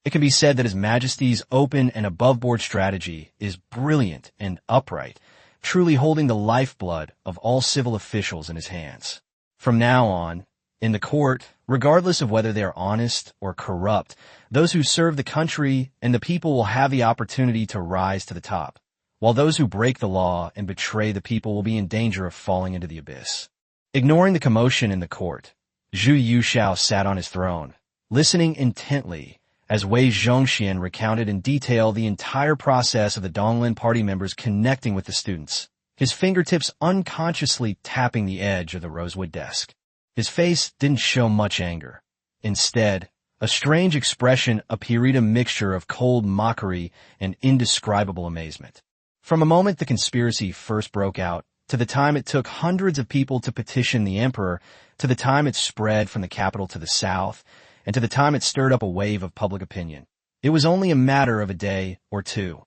It can be said that His Majesty's open and above-board strategy is brilliant and upright, truly holding the lifeblood of all civil officials in His hands. From now on, in the court, regardless of whether they are honest or corrupt, those who serve the country and the people will have the opportunity to rise to the top, while those who break the law and betray the people will be in danger of falling into the abyss. Ignoring the commotion in the court, Zhu Yushao sat on his throne, listening intently as Wei Zhongxian recounted in detail the entire process of the Donglin party members connecting with the students, his fingertips unconsciously tapping the edge of the rosewood desk. His face didn't show much anger. Instead, a strange expression appeared, a mixture of cold mockery and indescribable amazement. From the moment the conspiracy first broke out, to the time it took hundreds of people to petition the emperor, to the time it spread from the capital to the south, and to the time it stirred up a wave of public opinion, it was only a matter of a day or two.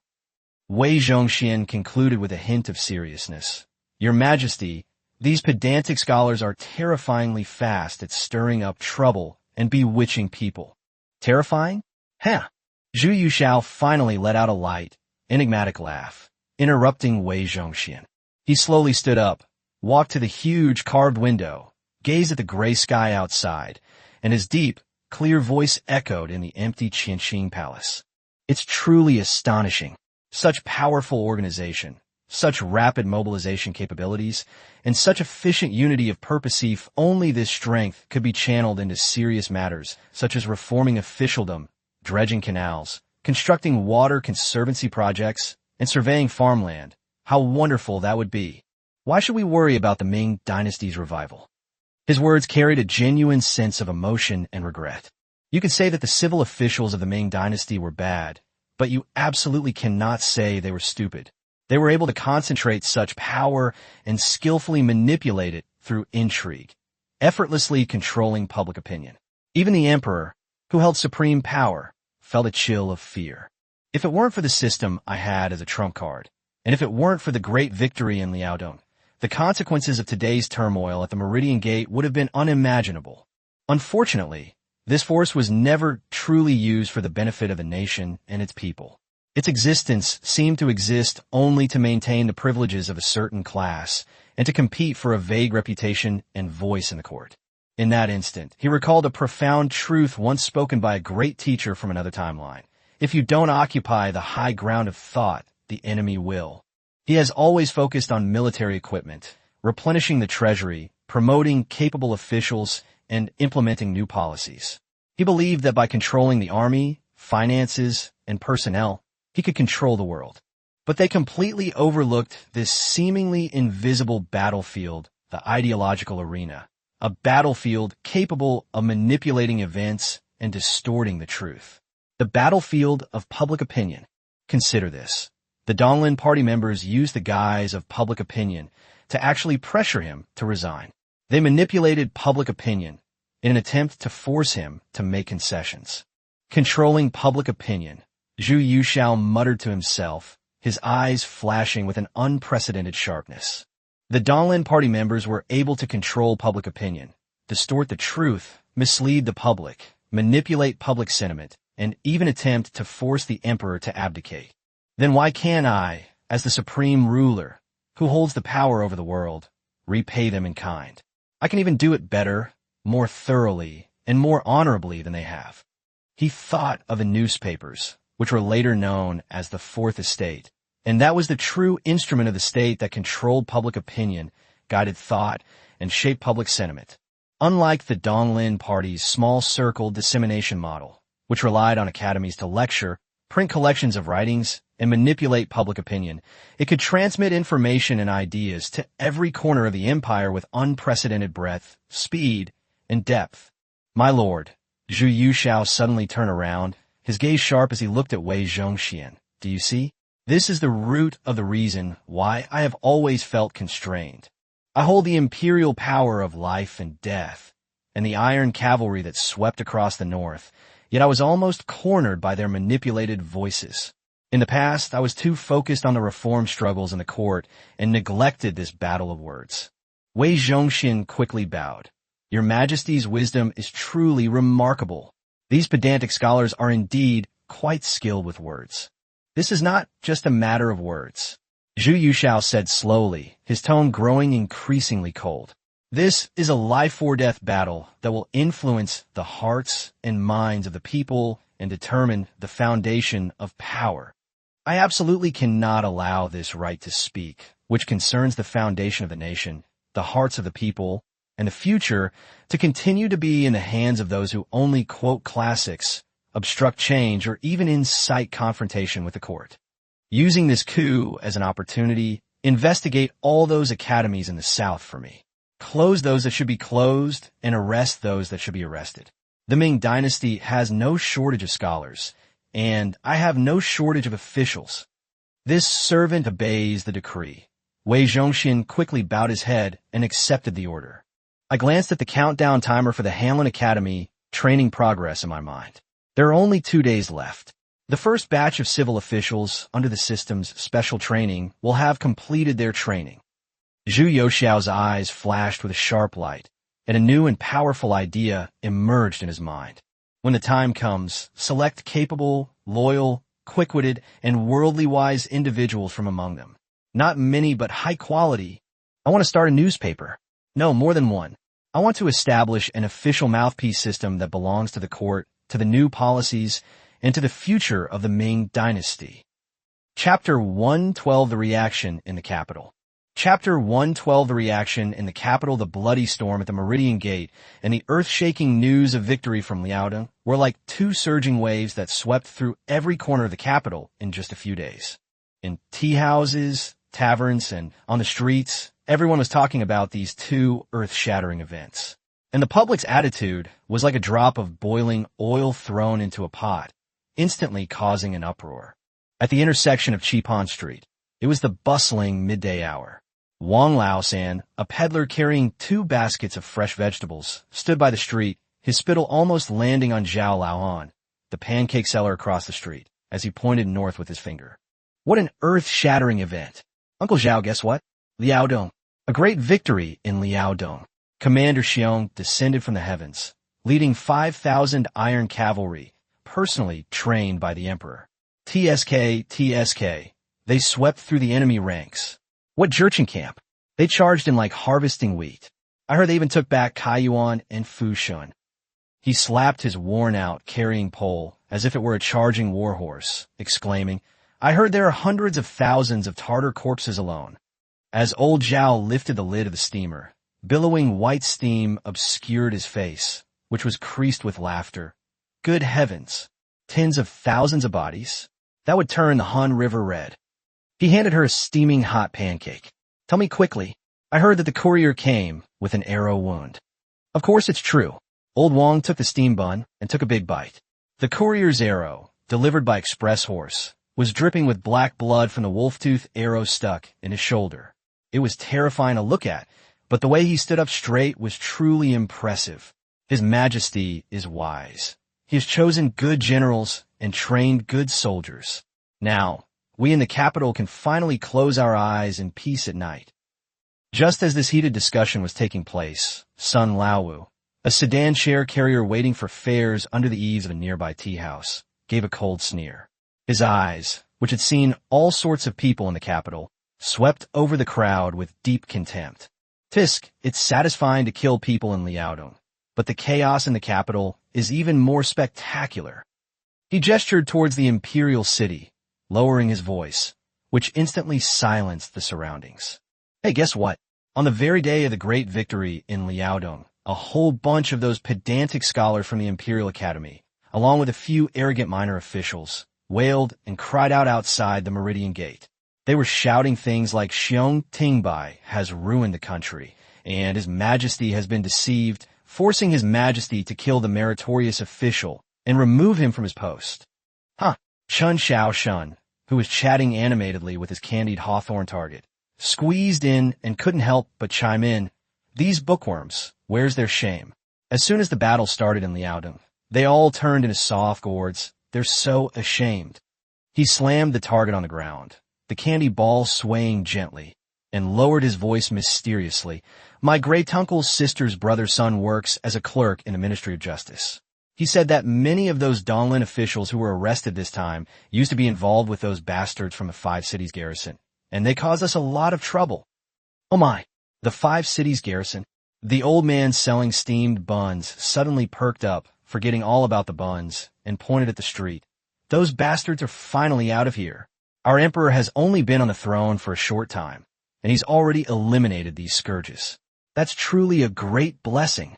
Wei Zhongxian concluded with a hint of seriousness. Your Majesty, these pedantic scholars are terrifyingly fast at stirring up trouble and bewitching people. Terrifying? Huh. Zhu Yushao finally let out a light, enigmatic laugh, interrupting Wei Zhongxian. He slowly stood up, walked to the huge carved window, gazed at the gray sky outside, and his deep, clear voice echoed in the empty Qianxing Palace. It's truly astonishing. Such powerful organization, such rapid mobilization capabilities, and such efficient unity of purpose. If only this strength could be channeled into serious matters, such as reforming officialdom, dredging canals, constructing water conservancy projects, and surveying farmland. How wonderful that would be. Why should we worry about the Ming dynasty's revival? His words carried a genuine sense of emotion and regret. You could say that the civil officials of the Ming dynasty were bad, but you absolutely cannot say they were stupid. They were able to concentrate such power and skillfully manipulate it through intrigue, effortlessly controlling public opinion. Even the emperor, who held supreme power, felt a chill of fear. If it weren't for the system I had as a trump card, and if it weren't for the great victory in Liaodong, the consequences of today's turmoil at the Meridian Gate would have been unimaginable. Unfortunately, this force was never truly used for the benefit of the nation and its people. Its existence seemed to exist only to maintain the privileges of a certain class and to compete for a vague reputation and voice in the court. In that instant, he recalled a profound truth once spoken by a great teacher from another timeline. If you don't occupy the high ground of thought, the enemy will. He has always focused on military equipment, replenishing the treasury, promoting capable officials, and implementing new policies. He believed that by controlling the army, finances, and personnel, he could control the world. But they completely overlooked this seemingly invisible battlefield, the ideological arena, a battlefield capable of manipulating events and distorting the truth. The battlefield of public opinion. Consider this. The Donglin Party members used the guise of public opinion to actually pressure him to resign. They manipulated public opinion in an attempt to force him to make concessions. Controlling public opinion, Zhu Yuxiao muttered to himself, his eyes flashing with an unprecedented sharpness. The Donglin Party members were able to control public opinion, distort the truth, mislead the public, manipulate public sentiment, and even attempt to force the emperor to abdicate. Then why can't I, as the supreme ruler, who holds the power over the world, repay them in kind? I can even do it better, more thoroughly, and more honorably than they have. He thought of the newspapers, which were later known as the Fourth Estate, and that was the true instrument of the state that controlled public opinion, guided thought, and shaped public sentiment. Unlike the Donglin Party's small-circle dissemination model, which relied on academies to lecture, print collections of writings, and manipulate public opinion, it could transmit information and ideas to every corner of the empire with unprecedented breadth, speed, and depth. My lord, Zhu Yuxiao suddenly turned around, his gaze sharp as he looked at Wei Zhongxian. Do you see? This is the root of the reason why I have always felt constrained. I hold the imperial power of life and death, and the iron cavalry that swept across the north, yet I was almost cornered by their manipulated voices. In the past, I was too focused on the reform struggles in the court and neglected this battle of words. Wei Zhongxian quickly bowed. Your Majesty's wisdom is truly remarkable. These pedantic scholars are indeed quite skilled with words. This is not just a matter of words. Zhu Yuxiao said slowly, his tone growing increasingly cold. This is a life-or-death battle that will influence the hearts and minds of the people and determine the foundation of power. I absolutely cannot allow this right to speak, which concerns the foundation of the nation, the hearts of the people, and the future, to continue to be in the hands of those who only quote classics, obstruct change, or even incite confrontation with the court. Using this coup as an opportunity, investigate all those academies in the South for me. Close those that should be closed and arrest those that should be arrested. The Ming Dynasty has no shortage of scholars, and I have no shortage of officials. This servant obeys the decree. Wei Zhongxian quickly bowed his head and accepted the order. I glanced at the countdown timer for the Hanlin Academy training progress in my mind. There are only 2 days left. The first batch of civil officials under the system's special training will have completed their training. Zhu Yuxiao's eyes flashed with a sharp light, and a new and powerful idea emerged in his mind. When the time comes, select capable, loyal, quick-witted, and worldly-wise individuals from among them. Not many, but high quality. I want to start a newspaper. No, more than one. I want to establish an official mouthpiece system that belongs to the court, to the new policies, and to the future of the Ming Dynasty. Chapter 112, The Reaction in the Capital. Chapter 112, The Reaction in the Capital. The bloody storm at the Meridian Gate and the earth-shaking news of victory from Liaodong were like two surging waves that swept through every corner of the capital in just a few days. In tea-houses, taverns, and on the streets, everyone was talking about these two earth-shattering events. And the public's attitude was like a drop of boiling oil thrown into a pot, instantly causing an uproar. At the intersection of Qipon Street, it was the bustling midday hour. Wang Laosan, a peddler carrying 2 baskets of fresh vegetables, stood by the street, his spittle almost landing on Zhao Laohan, the pancake seller across the street, as he pointed north with his finger. What an earth-shattering event. Uncle Zhao, guess what? Liaodong. A great victory in Liaodong. Commander Xiong descended from the heavens, leading 5,000 iron cavalry, personally trained by the emperor. TSK. They swept through the enemy ranks. What Jurchen camp? They charged in like harvesting wheat. I heard they even took back Kaiyuan and Fushun. He slapped his worn-out carrying pole as if it were a charging warhorse, exclaiming, I heard there are hundreds of thousands of Tartar corpses alone. As old Zhao lifted the lid of the steamer, billowing white steam obscured his face, which was creased with laughter, Good heavens. Tens of thousands of bodies? That would turn the Han River red. He handed her a steaming hot pancake. Tell me quickly. I heard that the courier came with an arrow wound. Of course it's true. Old Wong took the steam bun and took a big bite. The courier's arrow, delivered by express horse, was dripping with black blood from the wolf-tooth arrow stuck in his shoulder. It was terrifying to look at, but the way he stood up straight was truly impressive. His Majesty is wise. He has chosen good generals and trained good soldiers. Now, we in the capital can finally close our eyes in peace at night. Just as this heated discussion was taking place, Sun Laowu, a sedan chair carrier waiting for fares under the eaves of a nearby tea house, gave a cold sneer. His eyes, which had seen all sorts of people in the capital, swept over the crowd with deep contempt. Fisk, it's satisfying to kill people in Liaodong, but the chaos in the capital is even more spectacular. He gestured towards the imperial city, lowering his voice, which instantly silenced the surroundings. Hey, guess what? On the very day of the great victory in Liaodong, a whole bunch of those pedantic scholars from the Imperial Academy, along with a few arrogant minor officials, wailed and cried out outside the Meridian Gate. They were shouting things like Xiong Tingbai has ruined the country, and His Majesty has been deceived, forcing His Majesty to kill the meritorious official and remove him from his post. Chun Xiaoshun, who was chatting animatedly with his candied hawthorn target, squeezed in and couldn't help but chime in, "These bookworms, where's their shame?" As soon as the battle started in Liaodong, they all turned into soft gourds. They're so ashamed. He slammed the target on the ground, the candy ball swaying gently, and lowered his voice mysteriously. My great-uncle's sister's brother's son works as a clerk in the Ministry of Justice. He said that many of those Donglin officials who were arrested this time used to be involved with those bastards from the Five Cities garrison, and they caused us a lot of trouble. Oh my, the Five Cities garrison. The old man selling steamed buns suddenly perked up, forgetting all about the buns, and pointed at the street. Those bastards are finally out of here. Our emperor has only been on the throne for a short time, and he's already eliminated these scourges. That's truly a great blessing.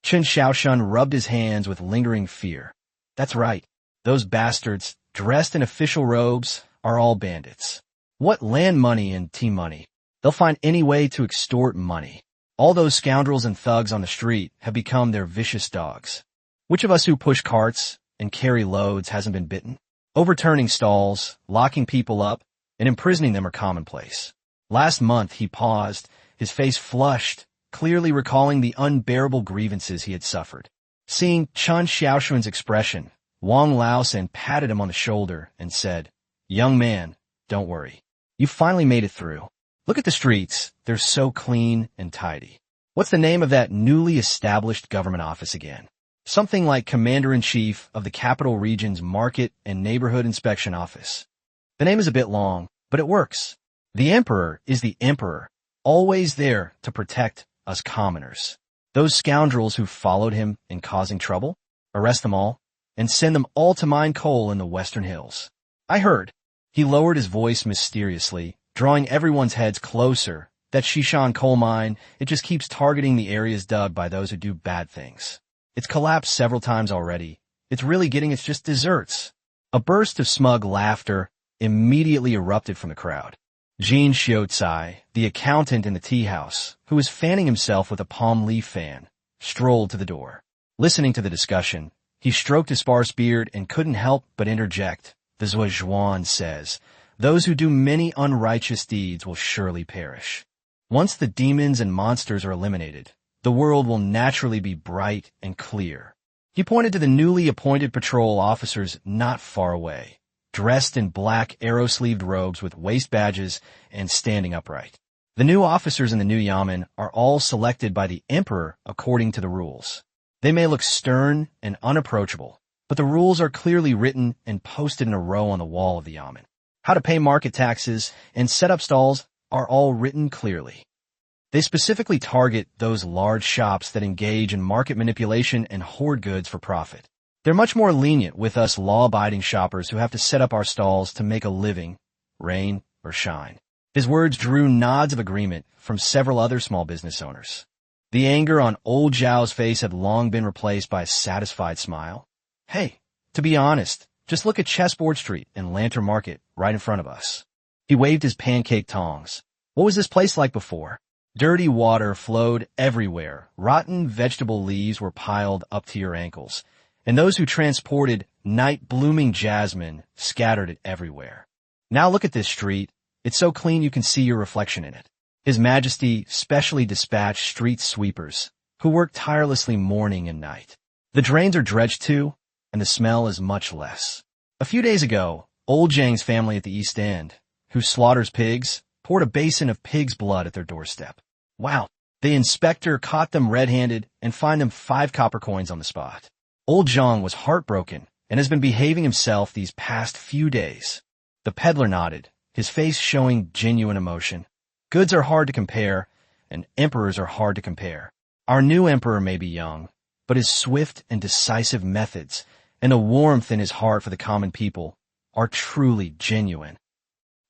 Chen Xiaoshun rubbed his hands with lingering fear. That's right. Those bastards, dressed in official robes, are all bandits. What land money and tea money? They'll find any way to extort money. All those scoundrels and thugs on the street have become their vicious dogs. Which of us who push carts and carry loads hasn't been bitten? Overturning stalls, locking people up, and imprisoning them are commonplace. Last month he paused, his face flushed, clearly recalling the unbearable grievances he had suffered. Seeing Chun Xiaoshun's expression, Wang Laosan patted him on the shoulder and said, "Young man, don't worry. You finally made it through. Look at the streets. They're so clean and tidy. What's the name of that newly established government office again? Something like Commander-in-Chief of the Capital Region's Market and Neighborhood Inspection Office. The name is a bit long, but it works. The Emperor is the Emperor, always there to protect us commoners. Those scoundrels who followed him in causing trouble, arrest them all, and send them all to mine coal in the Western Hills. I heard." He lowered his voice mysteriously, drawing everyone's heads closer. That Shishan coal mine, it just keeps targeting the areas dug by those who do bad things. It's collapsed several times already. It's really getting its just desserts. A burst of smug laughter immediately erupted from the crowd. Jin Xiaocai, the accountant in the tea house, who was fanning himself with a palm leaf fan, strolled to the door. Listening to the discussion, he stroked his sparse beard and couldn't help but interject. The Zhuan says, "Those who do many unrighteous deeds will surely perish. Once the demons and monsters are eliminated, the world will naturally be bright and clear." He pointed to the newly appointed patrol officers not far away, dressed in black arrow-sleeved robes with waist badges and standing upright. The new officers in the new yamen are all selected by the emperor according to the rules. They may look stern and unapproachable, but the rules are clearly written and posted in a row on the wall of the yamen. How to pay market taxes and set up stalls are all written clearly. They specifically target those large shops that engage in market manipulation and hoard goods for profit. They're much more lenient with us law-abiding shoppers who have to set up our stalls to make a living, rain or shine. His words drew nods of agreement from several other small business owners. The anger on old Zhao's face had long been replaced by a satisfied smile. Hey, to be honest, just look at Chessboard Street and Lantern Market right in front of us. He waved his pancake tongs. What was this place like before? Dirty water flowed everywhere. Rotten vegetable leaves were piled up to your ankles, and those who transported night-blooming jasmine scattered it everywhere. Now look at this street. It's so clean you can see your reflection in it. His Majesty specially dispatched street sweepers, who work tirelessly morning and night. The drains are dredged too, and the smell is much less. A few days ago, old Zhang's family at the East End, who slaughters pigs, poured a basin of pig's blood at their doorstep. Wow. The inspector caught them red-handed and fined them 5 copper coins on the spot. Old Zhang was heartbroken and has been behaving himself these past few days. The peddler nodded, his face showing genuine emotion. Goods are hard to compare, and emperors are hard to compare. Our new emperor may be young, but his swift and decisive methods and the warmth in his heart for the common people are truly genuine.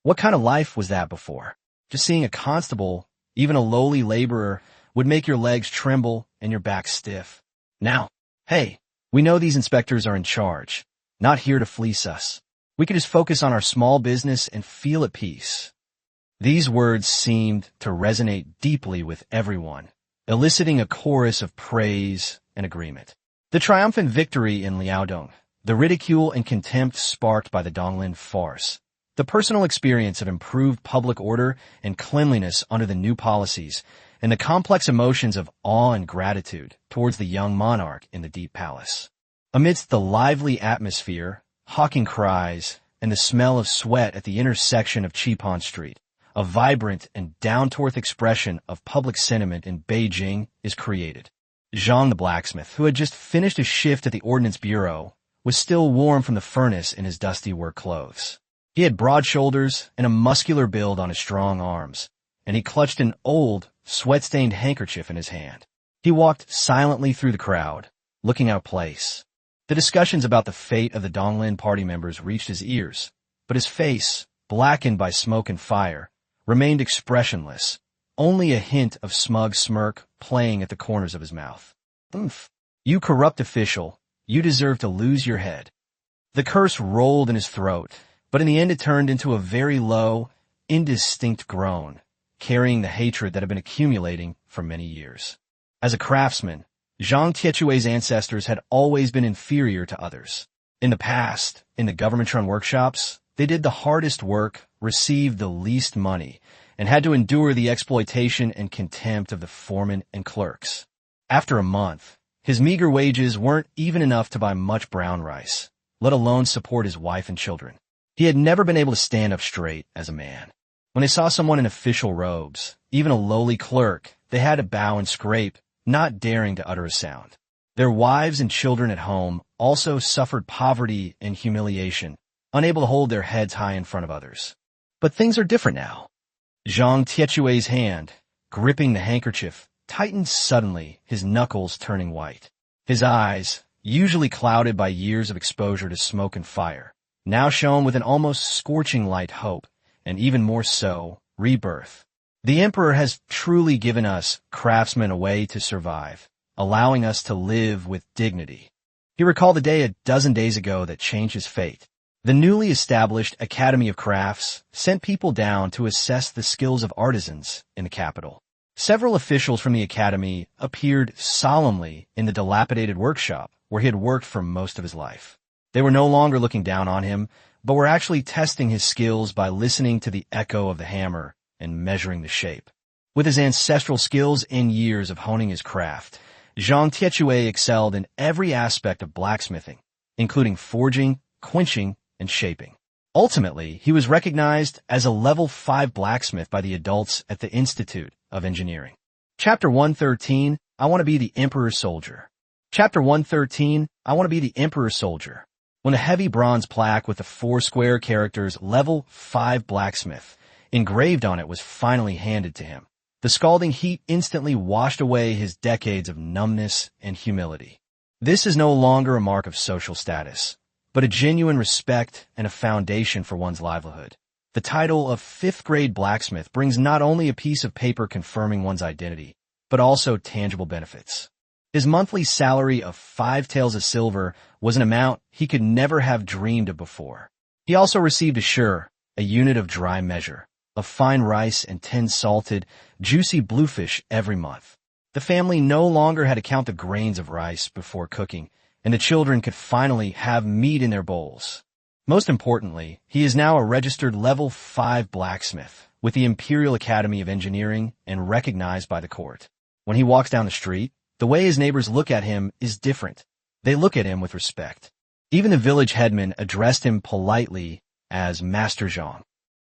What kind of life was that before? Just seeing a constable, even a lowly laborer, would make your legs tremble and your back stiff. Now, hey, we know these inspectors are in charge, not here to fleece us. We could just focus on our small business and feel at peace. These words seemed to resonate deeply with everyone, eliciting a chorus of praise and agreement. The triumphant victory in Liaodong, the ridicule and contempt sparked by the Donglin farce, the personal experience of improved public order and cleanliness under the new policies, and the complex emotions of awe and gratitude towards the young monarch in the Deep Palace. Amidst the lively atmosphere, hawking cries, and the smell of sweat at the intersection of Qipon Street, a vibrant and down-to-earth expression of public sentiment in Beijing is created. Zhang the blacksmith, who had just finished a shift at the Ordnance Bureau, was still warm from the furnace in his dusty work clothes. He had broad shoulders and a muscular build on his strong arms, and he clutched an old, sweat-stained handkerchief in his hand. He walked silently through the crowd, looking out of place. The discussions about the fate of the Donglin party members reached his ears, but his face, blackened by smoke and fire, remained expressionless, only a hint of smug smirk playing at the corners of his mouth. "Oomph. You corrupt official, you deserve to lose your head." The curse rolled in his throat, but in the end it turned into a very low, indistinct groan, carrying the hatred that had been accumulating for many years. As a craftsman, Zhang Tietue's ancestors had always been inferior to others. In the past, in the government-run workshops, they did the hardest work, received the least money, and had to endure the exploitation and contempt of the foremen and clerks. After a month, his meager wages weren't even enough to buy much brown rice, let alone support his wife and children. He had never been able to stand up straight as a man. When they saw someone in official robes, even a lowly clerk, they had to bow and scrape, not daring to utter a sound. Their wives and children at home also suffered poverty and humiliation, unable to hold their heads high in front of others. But things are different now. Zhang Tietue's hand, gripping the handkerchief, tightened suddenly, his knuckles turning white. His eyes, usually clouded by years of exposure to smoke and fire, now shone with an almost scorching light hope, and even more so, rebirth. The Emperor has truly given us craftsmen a way to survive, allowing us to live with dignity. He recalled a day a dozen days ago that changed his fate. The newly established Academy of Crafts sent people down to assess the skills of artisans in the capital. Several officials from the academy appeared solemnly in the dilapidated workshop where he had worked for most of his life. They were no longer looking down on him, but were actually testing his skills by listening to the echo of the hammer and measuring the shape. With his ancestral skills and years of honing his craft, Zhang Tietue excelled in every aspect of blacksmithing, including forging, quenching, and shaping. Ultimately, he was recognized as a level 5 blacksmith by the adults at the Institute of Engineering. Chapter 113, I want to be the Emperor's Soldier. Chapter 113, I want to be the Emperor's Soldier. When the heavy bronze plaque with the 4 square characters Level 5 Blacksmith engraved on it was finally handed to him, the scalding heat instantly washed away his decades of numbness and humility. This is no longer a mark of social status, but a genuine respect and a foundation for one's livelihood. The title of 5th grade blacksmith brings not only a piece of paper confirming one's identity, but also tangible benefits. His monthly salary of 5 taels of silver was an amount he could never have dreamed of before. He also received a shur, a unit of dry measure, of fine rice and 10 salted, juicy bluefish every month. The family no longer had to count the grains of rice before cooking, and the children could finally have meat in their bowls. Most importantly, he is now a registered level 5 blacksmith with the Imperial Academy of Engineering and recognized by the court. When he walks down the street, the way his neighbors look at him is different. They look at him with respect. Even the village headman addressed him politely as Master Zhang.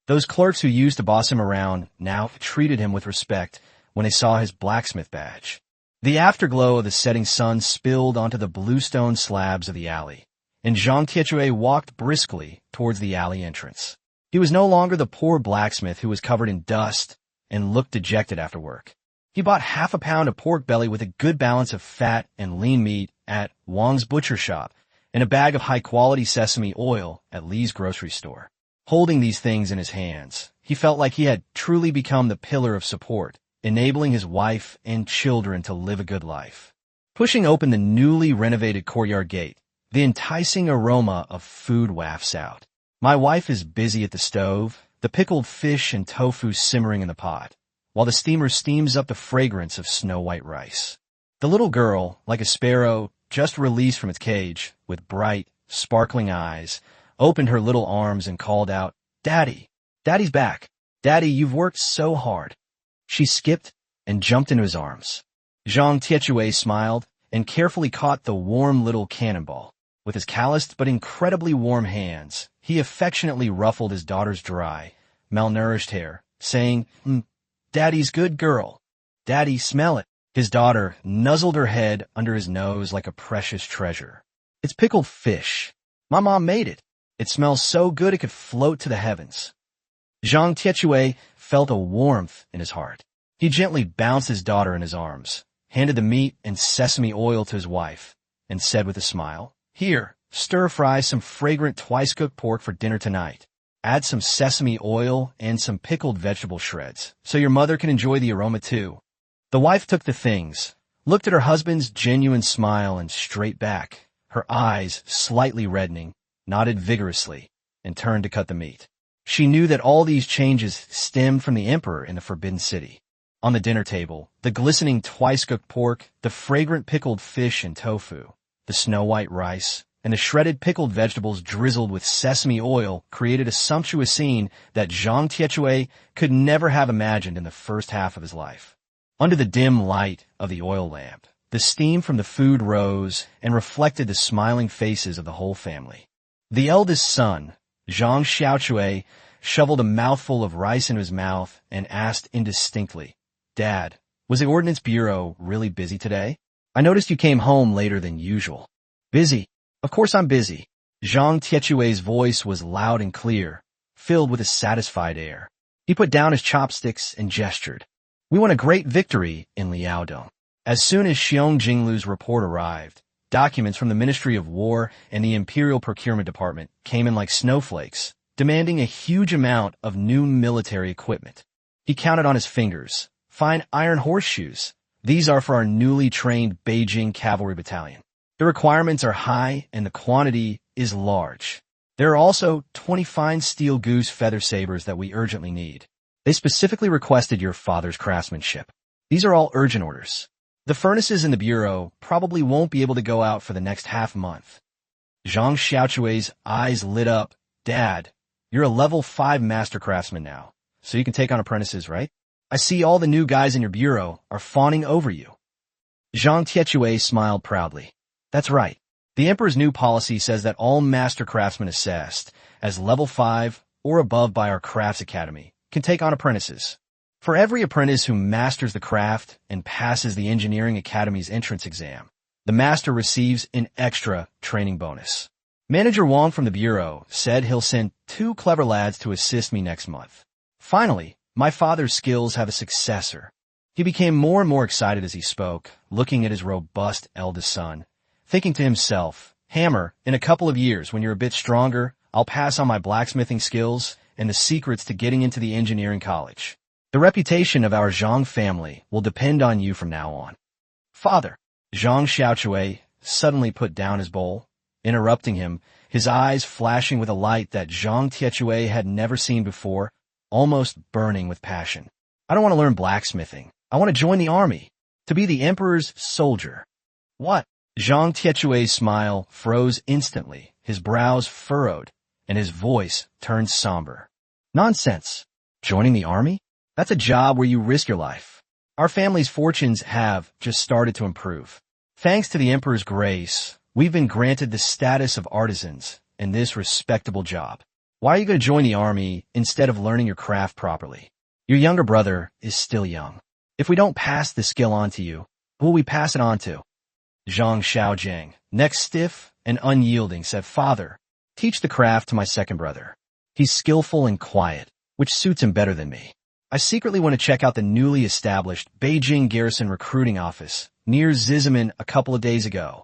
Those clerks who used to boss him around now treated him with respect when they saw his blacksmith badge. The afterglow of the setting sun spilled onto the bluestone slabs of the alley, and Zhang Tietue walked briskly towards the alley entrance. He was no longer the poor blacksmith who was covered in dust and looked dejected after work. He bought half a pound of pork belly with a good balance of fat and lean meat at Wang's butcher shop and a bag of high-quality sesame oil at Li's grocery store. Holding these things in his hands, he felt like he had truly become the pillar of support, enabling his wife and children to live a good life. Pushing open the newly renovated courtyard gate, the enticing aroma of food wafts out. My wife is busy at the stove, the pickled fish and tofu simmering in the pot, while the steamer steams up the fragrance of snow-white rice. The little girl, like a sparrow just released from its cage, with bright, sparkling eyes, opened her little arms and called out, "Daddy! Daddy's back! Daddy, you've worked so hard!" She skipped and jumped into his arms. Zhang Tietue smiled and carefully caught the warm little cannonball. With his calloused but incredibly warm hands, he affectionately ruffled his daughter's dry, malnourished hair, saying, "Daddy's good girl. Daddy, smell it." His daughter nuzzled her head under his nose like a precious treasure. "It's pickled fish. My mom made it. It smells so good it could float to the heavens." Zhang Tietue felt a warmth in his heart. He gently bounced his daughter in his arms, handed the meat and sesame oil to his wife, and said with a smile, "Here, stir-fry some fragrant twice-cooked pork for dinner tonight. Add some sesame oil and some pickled vegetable shreds, so your mother can enjoy the aroma too." The wife took the things, looked at her husband's genuine smile and straight back, her eyes slightly reddening, nodded vigorously, and turned to cut the meat. She knew that all these changes stemmed from the emperor in the Forbidden City. On the dinner table, the glistening twice-cooked pork, the fragrant pickled fish and tofu, the snow-white rice, and the shredded pickled vegetables drizzled with sesame oil created a sumptuous scene that Zhang Tietue could never have imagined in the first half of his life. Under the dim light of the oil lamp, the steam from the food rose and reflected the smiling faces of the whole family. The eldest son, Zhang Xiaochue, shoveled a mouthful of rice into his mouth and asked indistinctly, "Dad, was the Ordnance Bureau really busy today? I noticed you came home later than usual." "Busy? Of course I'm busy." Zhang Tietue's voice was loud and clear, filled with a satisfied air. He put down his chopsticks and gestured. "We won a great victory in Liaodong." As soon as Xiong Jinglu's report arrived, documents from the Ministry of War and the Imperial Procurement Department came in like snowflakes, demanding a huge amount of new military equipment. He counted on his fingers. "Fine iron horseshoes. These are for our newly trained Beijing Cavalry Battalion. The requirements are high and the quantity is large. There are also 20 fine steel goose feather sabers that we urgently need. They specifically requested your father's craftsmanship. These are all urgent orders. The furnaces in the bureau probably won't be able to go out for the next half month." Zhang Xiaochue's eyes lit up. "Dad, you're a level 5 master craftsman now, so you can take on apprentices, right? I see all the new guys in your bureau are fawning over you." Zhang Tietue smiled proudly. "That's right. The Emperor's new policy says that all master craftsmen assessed as level 5 or above by our crafts academy can take on apprentices. For every apprentice who masters the craft and passes the engineering academy's entrance exam, the master receives an extra training bonus. Manager Wang from the bureau said he'll send 2 clever lads to assist me next month. Finally, my father's skills have a successor." He became more and more excited as he spoke, looking at his robust eldest son, thinking to himself, "Hammer, in a couple of years, when you're a bit stronger, I'll pass on my blacksmithing skills and the secrets to getting into the engineering college. The reputation of our Zhang family will depend on you from now on." "Father, Zhang Xiaochue suddenly put down his bowl, interrupting him, his eyes flashing with a light that Zhang Tiechue had never seen before, almost burning with passion. I don't want to learn blacksmithing. I want to join the army, to be the emperor's soldier. What? Zhang Tiechue's smile froze instantly, his brows furrowed, and his voice turned somber. Nonsense. Joining the army? That's a job where you risk your life. Our family's fortunes have just started to improve. Thanks to the emperor's grace, we've been granted the status of artisans in this respectable job. Why are you going to join the army instead of learning your craft properly? Your younger brother is still young. If we don't pass the skill on to you, who will we pass it on to? Zhang Xiaojiang, neck stiff and unyielding, said, Father, teach the craft to my second brother. He's skillful and quiet, which suits him better than me. I secretly want to check out the newly established Beijing Garrison Recruiting Office near Zizaman a couple of days ago.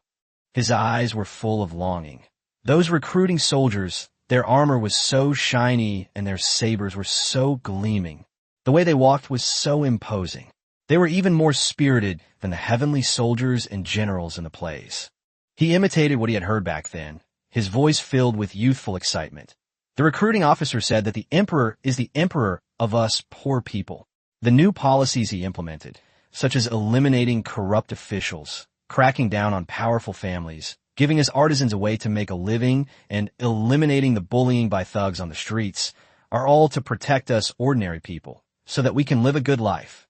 His eyes were full of longing. Those recruiting soldiers, their armor was so shiny and their sabers were so gleaming. The way they walked was so imposing. They were even more spirited than the heavenly soldiers and generals in the plays. He imitated what he had heard back then, his voice filled with youthful excitement. The recruiting officer said that the emperor is the emperor of us poor people. The new policies he implemented, such as eliminating corrupt officials, cracking down on powerful families, giving us artisans a way to make a living, and eliminating the bullying by thugs on the streets, are all to protect us ordinary people, so that we can live a good life.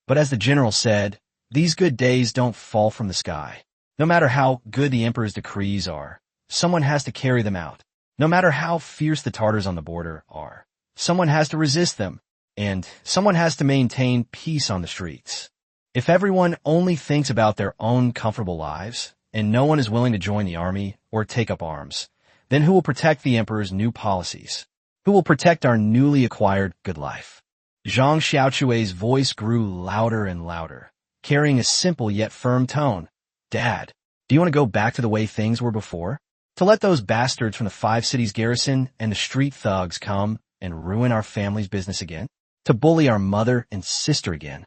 But as the general said, these good days don't fall from the sky. No matter how good the emperor's decrees are, someone has to carry them out. No matter how fierce the Tartars on the border are, someone has to resist them, and someone has to maintain peace on the streets. If everyone only thinks about their own comfortable lives, and no one is willing to join the army or take up arms, then who will protect the emperor's new policies? Who will protect our newly acquired good life? Zhang Xiaochue's voice grew louder and louder, carrying a simple yet firm tone. Dad, do you want to go back to the way things were before? To let those bastards from the 5 cities garrison and the street thugs come and ruin our family's business again? To bully our mother and sister again?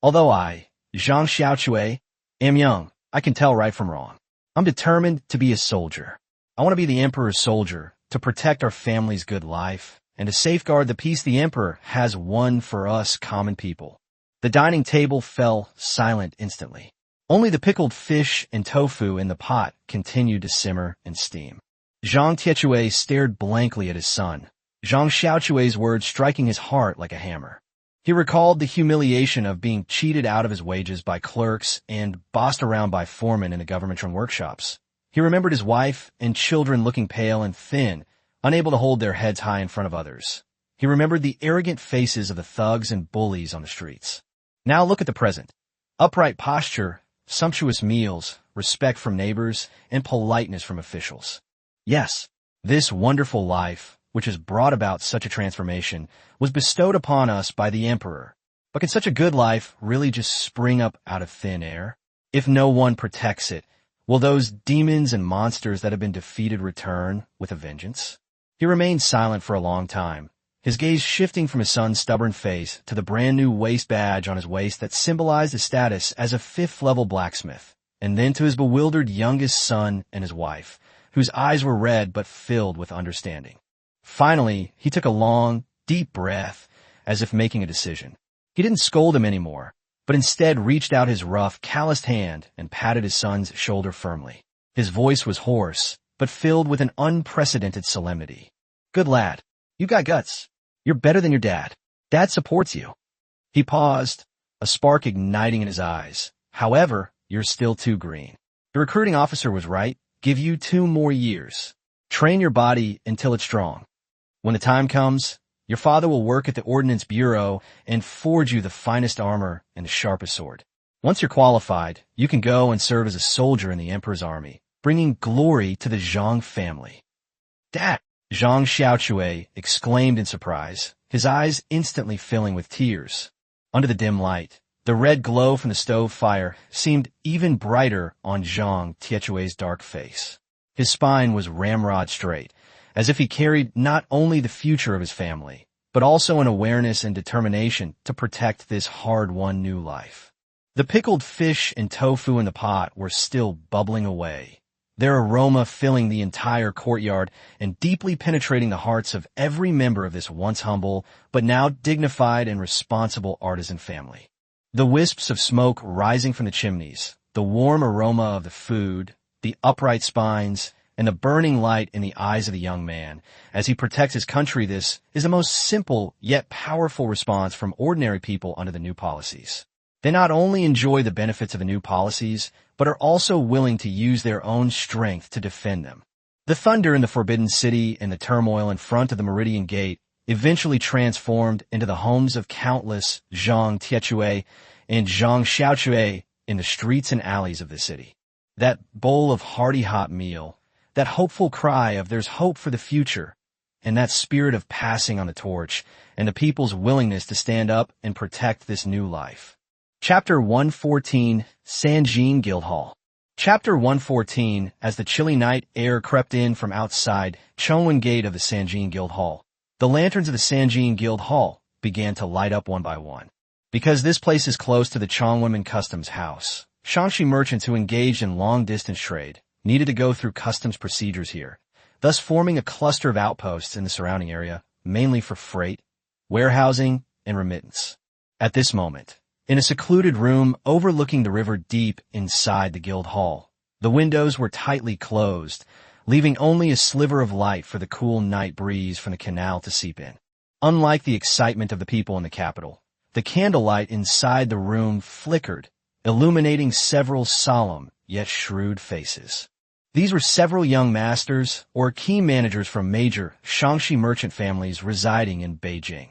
Although I, Zhang Xiaochue, am young, I can tell right from wrong. I'm determined to be a soldier. I want to be the emperor's soldier, to protect our family's good life, and to safeguard the peace the emperor has won for us common people. The dining table fell silent instantly. Only the pickled fish and tofu in the pot continued to simmer and steam. Zhang Tiechue stared blankly at his son, Zhang Xiaochue's words striking his heart like a hammer. He recalled the humiliation of being cheated out of his wages by clerks and bossed around by foremen in the government-run workshops. He remembered his wife and children looking pale and thin, unable to hold their heads high in front of others. He remembered the arrogant faces of the thugs and bullies on the streets. Now look at the present. Upright posture, sumptuous meals, respect from neighbors, and politeness from officials. Yes, this wonderful life, which has brought about such a transformation, was bestowed upon us by the emperor. But can such a good life really just spring up out of thin air? If no one protects it, will those demons and monsters that have been defeated return with a vengeance? He remained silent for a long time, his gaze shifting from his son's stubborn face to the brand-new waist badge on his waist that symbolized his status as a 5th-level blacksmith, and then to his bewildered youngest son and his wife, whose eyes were red but filled with understanding. Finally, he took a long, deep breath, as if making a decision. He didn't scold him anymore, but instead reached out his rough, calloused hand and patted his son's shoulder firmly. His voice was hoarse, but filled with an unprecedented solemnity. Good lad. You got guts. You're better than your dad. Dad supports you. He paused, a spark igniting in his eyes. However, you're still too green. The recruiting officer was right. Give you 2 more years. Train your body until it's strong. When the time comes, your father will work at the Ordnance Bureau and forge you the finest armor and the sharpest sword. Once you're qualified, you can go and serve as a soldier in the emperor's army, bringing glory to the Zhang family. Dad! Zhang Xiaochue exclaimed in surprise, his eyes instantly filling with tears. Under the dim light, the red glow from the stove fire seemed even brighter on Zhang Tiechue's dark face. His spine was ramrod straight, as if he carried not only the future of his family, but also an awareness and determination to protect this hard-won new life. The pickled fish and tofu in the pot were still bubbling away, their aroma filling the entire courtyard and deeply penetrating the hearts of every member of this once humble, but now dignified and responsible artisan family. The wisps of smoke rising from the chimneys, the warm aroma of the food, the upright spines, and the burning light in the eyes of the young man as he protects his country. This is the most simple yet powerful response from ordinary people under the new policies. They not only enjoy the benefits of the new policies, but are also willing to use their own strength to defend them. The thunder in the Forbidden City and the turmoil in front of the Meridian Gate eventually transformed into the homes of countless Zhang Tiechue and Zhang Xiaochue in the streets and alleys of the city. That bowl of hearty hot meal, that hopeful cry of there's hope for the future, and that spirit of passing on the torch and the people's willingness to stand up and protect this new life. Chapter 114, Sanjin Guildhall. Chapter 114, as the chilly night air crept in from outside Chongwen Gate of the Sanjin Guildhall, the lanterns of the Sanjin Guildhall began to light up one by one. Because this place is close to the Chongwen Customs House, Shaanxi merchants who engaged in long-distance trade needed to go through customs procedures here, thus forming a cluster of outposts in the surrounding area, mainly for freight, warehousing, and remittance. At this moment, in a secluded room overlooking the river deep inside the guild hall, the windows were tightly closed, leaving only a sliver of light for the cool night breeze from the canal to seep in. Unlike the excitement of the people in the capital, the candlelight inside the room flickered, illuminating several solemn yet shrewd faces. These were several young masters or key managers from major Shaanxi merchant families residing in Beijing.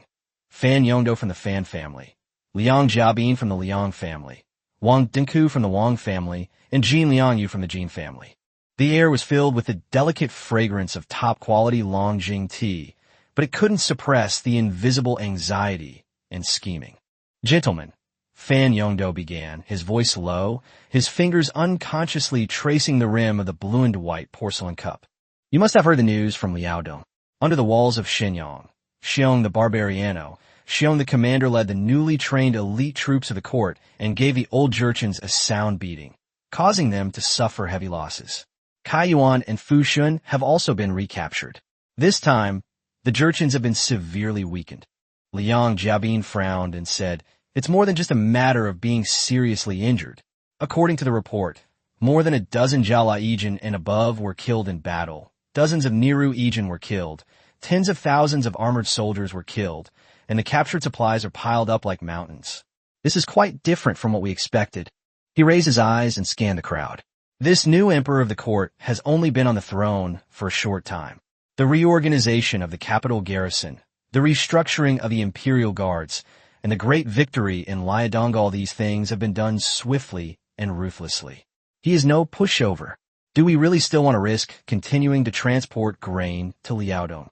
Fan Yongdo from the Fan family, Liang Jiabin from the Liang family, Wang Dinku from the Wang family, and Jin Liangyu from the Jin family. The air was filled with the delicate fragrance of top-quality Longjing tea, but it couldn't suppress the invisible anxiety and scheming. Gentlemen, Fan Yongdo began, his voice low, his fingers unconsciously tracing the rim of the blue and white porcelain cup. You must have heard the news from Liaodong. Under the walls of Shenyang, Xiong the Barbariano, Xiong the commander led the newly trained elite troops of the court and gave the old Jurchens a sound beating, causing them to suffer heavy losses. Kai Yuan and Fu Shun have also been recaptured. This time, the Jurchens have been severely weakened. Liang Jiabin frowned and said, "It's more than just a matter of being seriously injured." According to the report, more than a dozen Jala Ijin and above were killed in battle. Dozens of Niru Ijin were killed. Tens of thousands of armored soldiers were killed, and the captured supplies are piled up like mountains. This is quite different from what we expected. He raised his eyes and scanned the crowd. This new emperor of the court has only been on the throne for a short time. The reorganization of the capital garrison, the restructuring of the imperial guards, and the great victory in Liaodong, all these things have been done swiftly and ruthlessly. He is no pushover. Do we really still want to risk continuing to transport grain to Liaodong?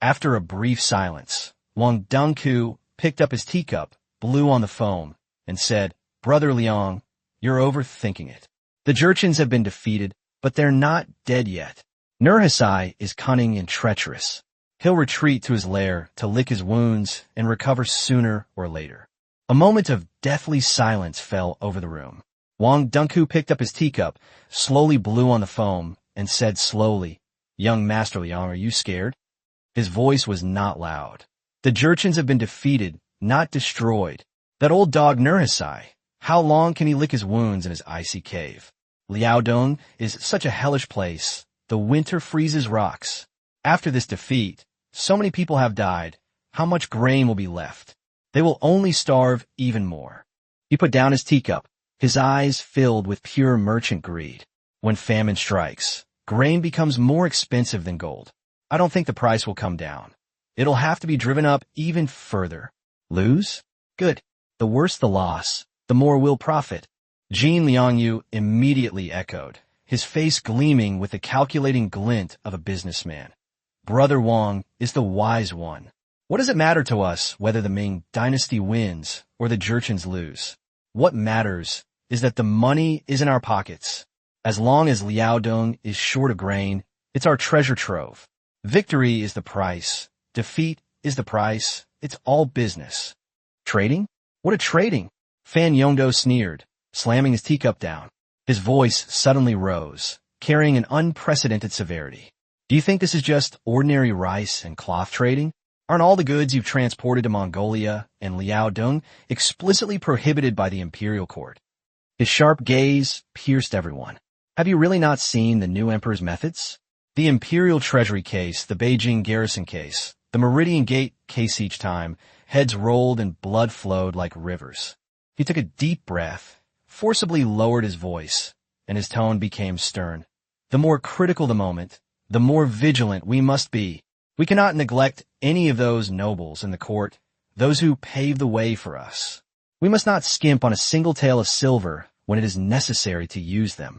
After a brief silence, Wang Dengku picked up his teacup, blew on the foam, and said, "Brother Liang, you're overthinking it. The Jurchens have been defeated, but they're not dead yet. Nurhasai is cunning and treacherous. He'll retreat to his lair to lick his wounds and recover sooner or later." A moment of deathly silence fell over the room. Wang Dengku picked up his teacup, slowly blew on the foam, and said slowly, "Young Master Liang, are you scared?" His voice was not loud. "The Jurchens have been defeated, not destroyed. That old dog Nurhasai, how long can he lick his wounds in his icy cave? Liaodong is such a hellish place. The winter freezes rocks. After this defeat, so many people have died. How much grain will be left? They will only starve even more." He put down his teacup, his eyes filled with pure merchant greed. When famine strikes, grain becomes more expensive than gold. I don't think the price will come down. It'll have to be driven up even further. Lose? Good. The worse the loss, the more we'll profit. Jin Liangyu immediately echoed, his face gleaming with the calculating glint of a businessman. Brother Wang is the wise one. What does it matter to us whether the Ming dynasty wins or the Jurchens lose? What matters is that the money is in our pockets. As long as Liaodong is short of grain, it's our treasure trove. Victory is the price. Defeat is the price. It's all business. Trading? What a trading! Fan Yongdo sneered, slamming his teacup down. His voice suddenly rose, carrying an unprecedented severity. Do you think this is just ordinary rice and cloth trading? Aren't all the goods you've transported to Mongolia and Liaodong explicitly prohibited by the imperial court? His sharp gaze pierced everyone. Have you really not seen the new emperor's methods? The imperial treasury case, the Beijing garrison case, the Meridian Gate case each time, heads rolled and blood flowed like rivers. He took a deep breath, forcibly lowered his voice, and his tone became stern. The more critical the moment, the more vigilant we must be. We cannot neglect any of those nobles in the court, those who paved the way for us. We must not skimp on a single tael of silver when it is necessary to use them.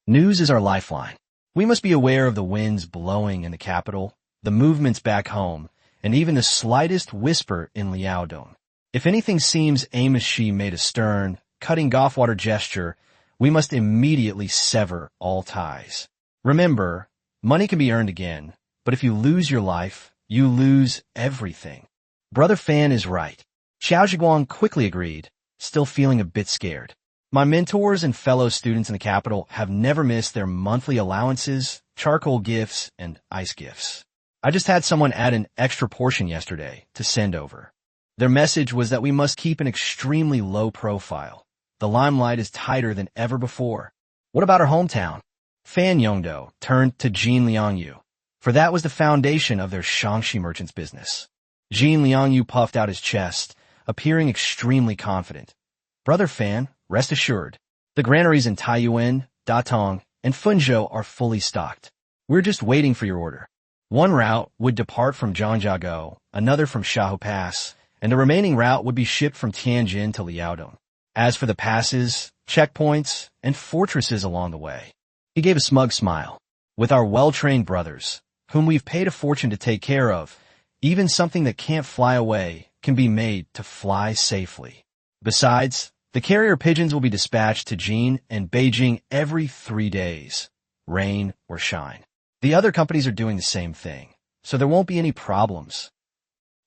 News is our lifeline. We must be aware of the winds blowing in the capital, the movements back home, and even the slightest whisper in Liaodong. If anything seems Amos Shi made a stern, cutting Goffwater gesture, we must immediately sever all ties. Remember, money can be earned again, but if you lose your life, you lose everything. Brother Fan is right. Xiao Zhiguang quickly agreed, still feeling a bit scared. My mentors and fellow students in the capital have never missed their monthly allowances, charcoal gifts, and ice gifts. I just had someone add an extra portion yesterday to send over. Their message was that we must keep an extremely low profile. The limelight is tighter than ever before. What about our hometown? Fan Yongdo turned to Jin Liangyu, for that was the foundation of their Shangxi merchants' business. Jin Liangyu puffed out his chest, appearing extremely confident. Brother Fan, rest assured, the granaries in Taiyuan, Datong, and Fuzhou are fully stocked. We're just waiting for your order. One route would depart from Zhangjiago, another from Shahu Pass, and the remaining route would be shipped from Tianjin to Liaodong. As for the passes, checkpoints, and fortresses along the way, he gave a smug smile. With our well-trained brothers, whom we've paid a fortune to take care of, even something that can't fly away can be made to fly safely. Besides, the carrier pigeons will be dispatched to Jin and Beijing every 3 days, rain or shine. The other companies are doing the same thing, so there won't be any problems.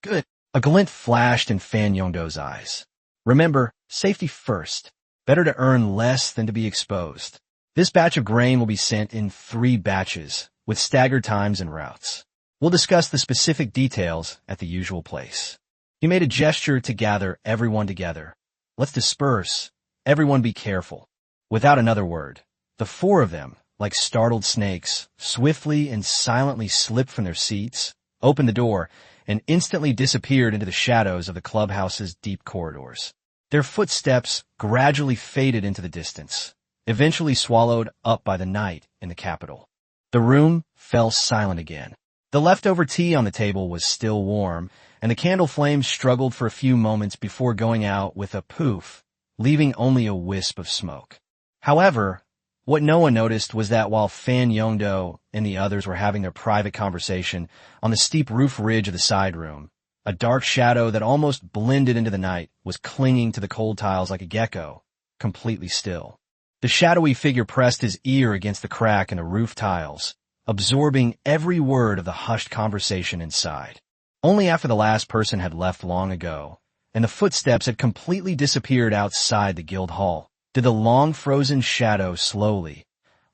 Good. A glint flashed in Fan Yongdo's eyes. Remember, safety first. Better to earn less than to be exposed. This batch of grain will be sent in 3 batches, with staggered times and routes. We'll discuss the specific details at the usual place. He made a gesture to gather everyone together. Let's disperse. Everyone be careful. Without another word, the 4 of them, like startled snakes, swiftly and silently slipped from their seats, opened the door, and instantly disappeared into the shadows of the clubhouse's deep corridors. Their footsteps gradually faded into the distance, eventually swallowed up by the night in the capital. The room fell silent again. The leftover tea on the table was still warm, and the candle flames struggled for a few moments before going out with a poof, leaving only a wisp of smoke. However, what no one noticed was that while Fan Yongdo and the others were having their private conversation on the steep roof ridge of the side room, a dark shadow that almost blended into the night was clinging to the cold tiles like a gecko, completely still. The shadowy figure pressed his ear against the crack in the roof tiles, absorbing every word of the hushed conversation inside. Only after the last person had left long ago, and the footsteps had completely disappeared outside the guild hall, did the long frozen shadow slowly,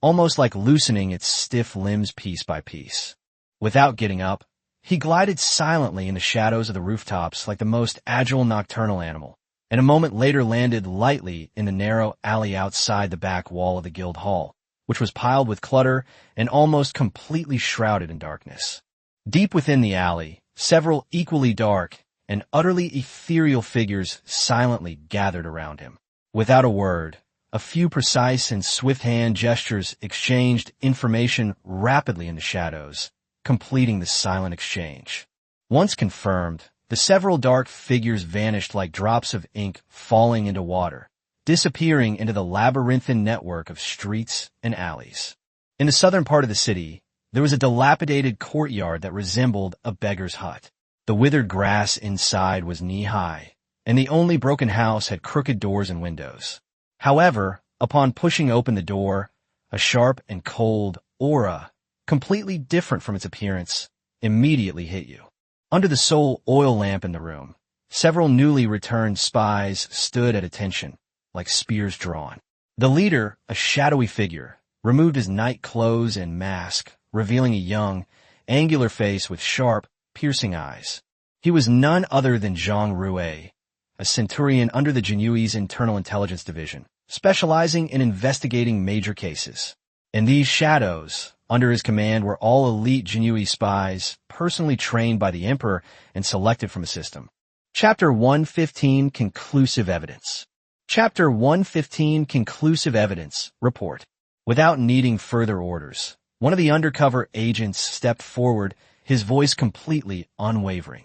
almost like loosening its stiff limbs piece by piece. Without getting up, he glided silently in the shadows of the rooftops like the most agile nocturnal animal, and a moment later landed lightly in the narrow alley outside the back wall of the guild hall, which was piled with clutter and almost completely shrouded in darkness. Deep within the alley, several equally dark and utterly ethereal figures silently gathered around him. Without a word, a few precise and swift hand gestures exchanged information rapidly in the shadows, completing the silent exchange. Once confirmed, the several dark figures vanished like drops of ink falling into water, disappearing into the labyrinthine network of streets and alleys. In the southern part of the city, there was a dilapidated courtyard that resembled a beggar's hut. The withered grass inside was knee-high, and the only broken house had crooked doors and windows. However, upon pushing open the door, a sharp and cold aura, completely different from its appearance, immediately hit you. Under the sole oil lamp in the room, Several newly returned spies stood at attention, like spears drawn. The leader, a shadowy figure, removed his night clothes and mask, revealing a young, angular face with sharp, piercing eyes. He was none other than Zhang Rui, a centurion under the Jinyui's Internal Intelligence Division, specializing in investigating major cases. In these shadows, under his command were all elite Jinyui spies, personally trained by the Emperor and selected from a system. Chapter 115, Conclusive Evidence. Chapter 115, Conclusive Evidence, Report. Without needing further orders, one of the undercover agents stepped forward, his voice completely unwavering.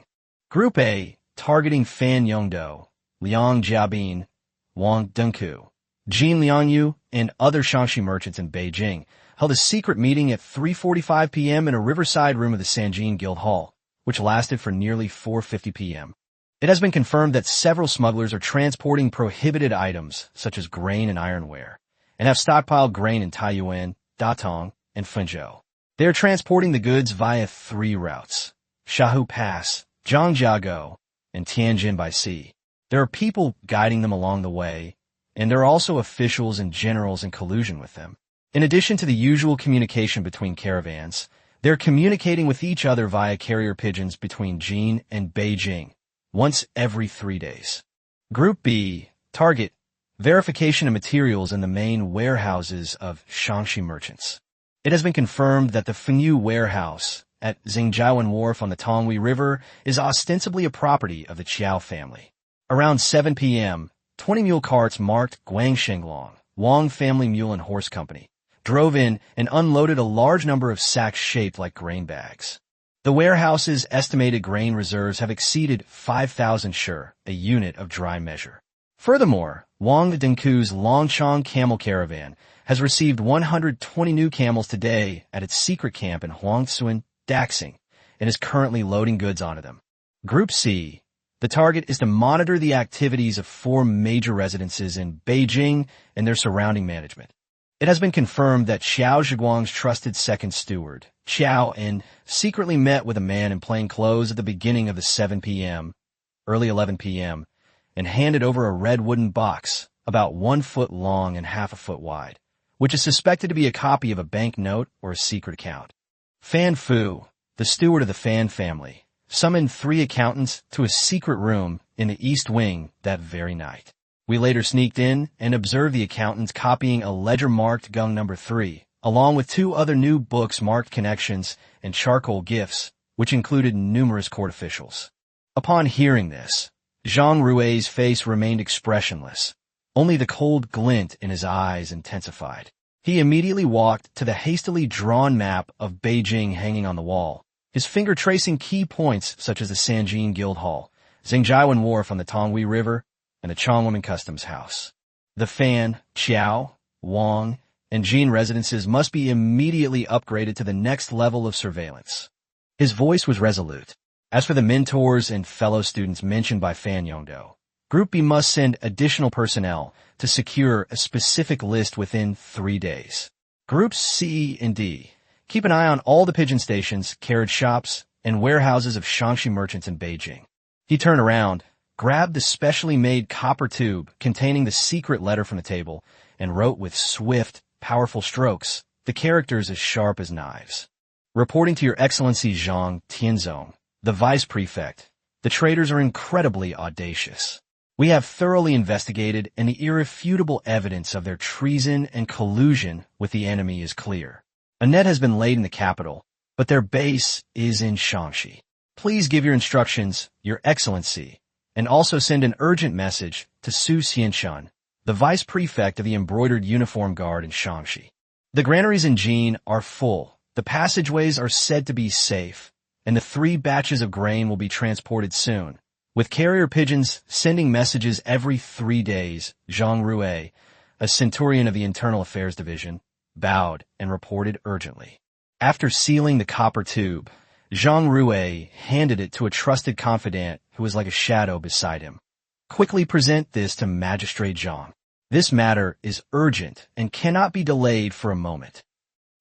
Group A, targeting Fan Yongdo, Liang Jiabin, Wang Dengku, Jin Liangyu, and other Shaanxi merchants in Beijing, held a secret meeting at 3:45 p.m. in a riverside room of the Sanjin Guild Hall, which lasted for nearly 4:50 p.m. It has been confirmed that several smugglers are transporting prohibited items, such as grain and ironware, and have stockpiled grain in Taiyuan, Datong, and Fenzhou. They are transporting the goods via 3 routes: Shahu Pass, Zhangjiago, and Tianjin by sea. There are people guiding them along the way, and there are also officials and generals in collusion with them. In addition to the usual communication between caravans, they're communicating with each other via carrier pigeons between Jin and Beijing, once every 3 days. Group B, target, verification of materials in the main warehouses of Shaanxi merchants. It has been confirmed that the Fengyu warehouse at Xingjiawan Wharf on the Tonghui River is ostensibly a property of the Qiao family. Around 7 p.m., 20 mule carts marked Guangshenglong, Wang Family Mule and Horse Company, drove in and unloaded a large number of sacks shaped like grain bags. The warehouse's estimated grain reserves have exceeded 5,000 shur, a unit of dry measure. Furthermore, Wang Dengku's Longchong camel caravan has received 120 new camels today at its secret camp in Huangsun, Daxing, and is currently loading goods onto them. Group C. The target is to monitor the activities of 4 major residences in Beijing and their surrounding management. It has been confirmed that Xiao Zhiguang's trusted second steward, Xiao En, secretly met with a man in plain clothes at the beginning of the 7 p.m., early 11 p.m., and handed over a red wooden box about 1 foot long and half a foot wide, which is suspected to be a copy of a bank note or a secret account. Fan Fu, the steward of the Fan family, summoned 3 accountants to a secret room in the East Wing that very night. We later sneaked in and observed the accountants copying a ledger marked Gung No. 3, along with 2 other new books marked Connections and Charcoal Gifts, which included numerous court officials. Upon hearing this, Zhang Rui's face remained expressionless. Only the cold glint in his eyes intensified. He immediately walked to the hastily drawn map of Beijing hanging on the wall, his finger tracing key points such as the Sanjin Guild Hall, Xingjiawan Wharf on the Tonghui River, and the Chongwoman Customs House. The Fan, Qiao, Wang, and Jin residences must be immediately upgraded to the next level of surveillance. His voice was resolute. As for the mentors and fellow students mentioned by Fan Yongdo, Group B must send additional personnel to secure a specific list within 3 days. Groups C and D, keep an eye on all the pigeon stations, carriage shops, and warehouses of Shaanxi merchants in Beijing. He turned around, grabbed the specially made copper tube containing the secret letter from the table, and wrote with swift, powerful strokes, the characters as sharp as knives. Reporting to Your Excellency Zhang Tianzong, the Vice Prefect, the traitors are incredibly audacious. We have thoroughly investigated, and the irrefutable evidence of their treason and collusion with the enemy is clear. A net has been laid in the capital, but their base is in Shaanxi. Please give your instructions, Your Excellency, and also send an urgent message to Su Xianshun, the Vice Prefect of the Embroidered Uniform Guard in Shaanxi. The granaries in Jin are full, the passageways are said to be safe, and the 3 batches of grain will be transported soon. With carrier pigeons sending messages every 3 days, Zhang Rui, a centurion of the Internal Affairs Division, bowed and reported urgently. After sealing the copper tube, Zhang Rui handed it to a trusted confidant who was like a shadow beside him. Quickly present this to Magistrate Zhang. This matter is urgent and cannot be delayed for a moment.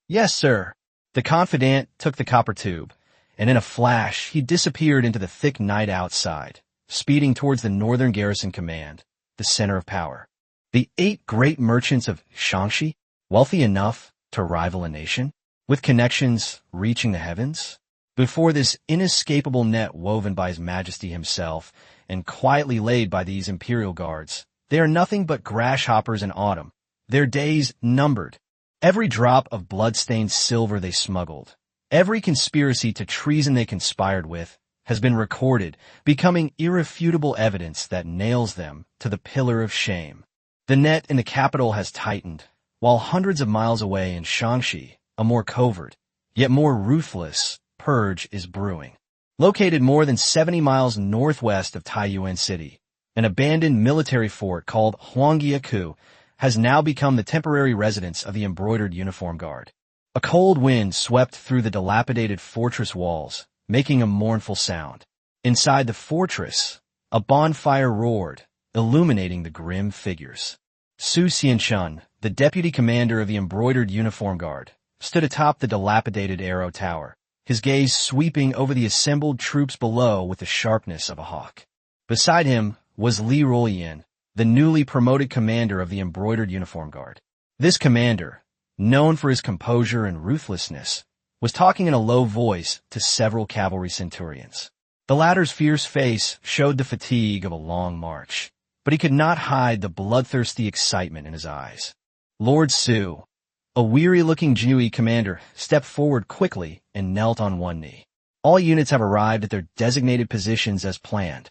Yes, sir. The confidant took the copper tube, and in a flash he disappeared into the thick night outside, speeding towards the Northern Garrison Command, the center of power. The 8 great merchants of Shaanxi, wealthy enough to rival a nation, with connections reaching the heavens? Before this inescapable net woven by His Majesty himself and quietly laid by these imperial guards, they are nothing but grasshoppers in autumn, their days numbered. Every drop of blood-stained silver they smuggled, every conspiracy to treason they conspired with, has been recorded, becoming irrefutable evidence that nails them to the pillar of shame. The net in the capital has tightened, while hundreds of miles away in Shaanxi, a more covert, yet more ruthless, purge is brewing. Located more than 70 miles northwest of Taiyuan City, an abandoned military fort called Huangyaku has now become the temporary residence of the Embroidered Uniform Guard. A cold wind swept through the dilapidated fortress walls, making a mournful sound. Inside the fortress, a bonfire roared, illuminating the grim figures. Su Xianchun, the deputy commander of the Embroidered Uniform Guard, stood atop the dilapidated arrow tower, his gaze sweeping over the assembled troops below with the sharpness of a hawk. Beside him was Li Ruoyan, the newly promoted commander of the Embroidered Uniform Guard. This commander, known for his composure and ruthlessness, was talking in a low voice to several cavalry centurions. The latter's fierce face showed the fatigue of a long march, but he could not hide the bloodthirsty excitement in his eyes. Lord Su, a weary-looking Jiui commander, stepped forward quickly and knelt on one knee. All units have arrived at their designated positions as planned.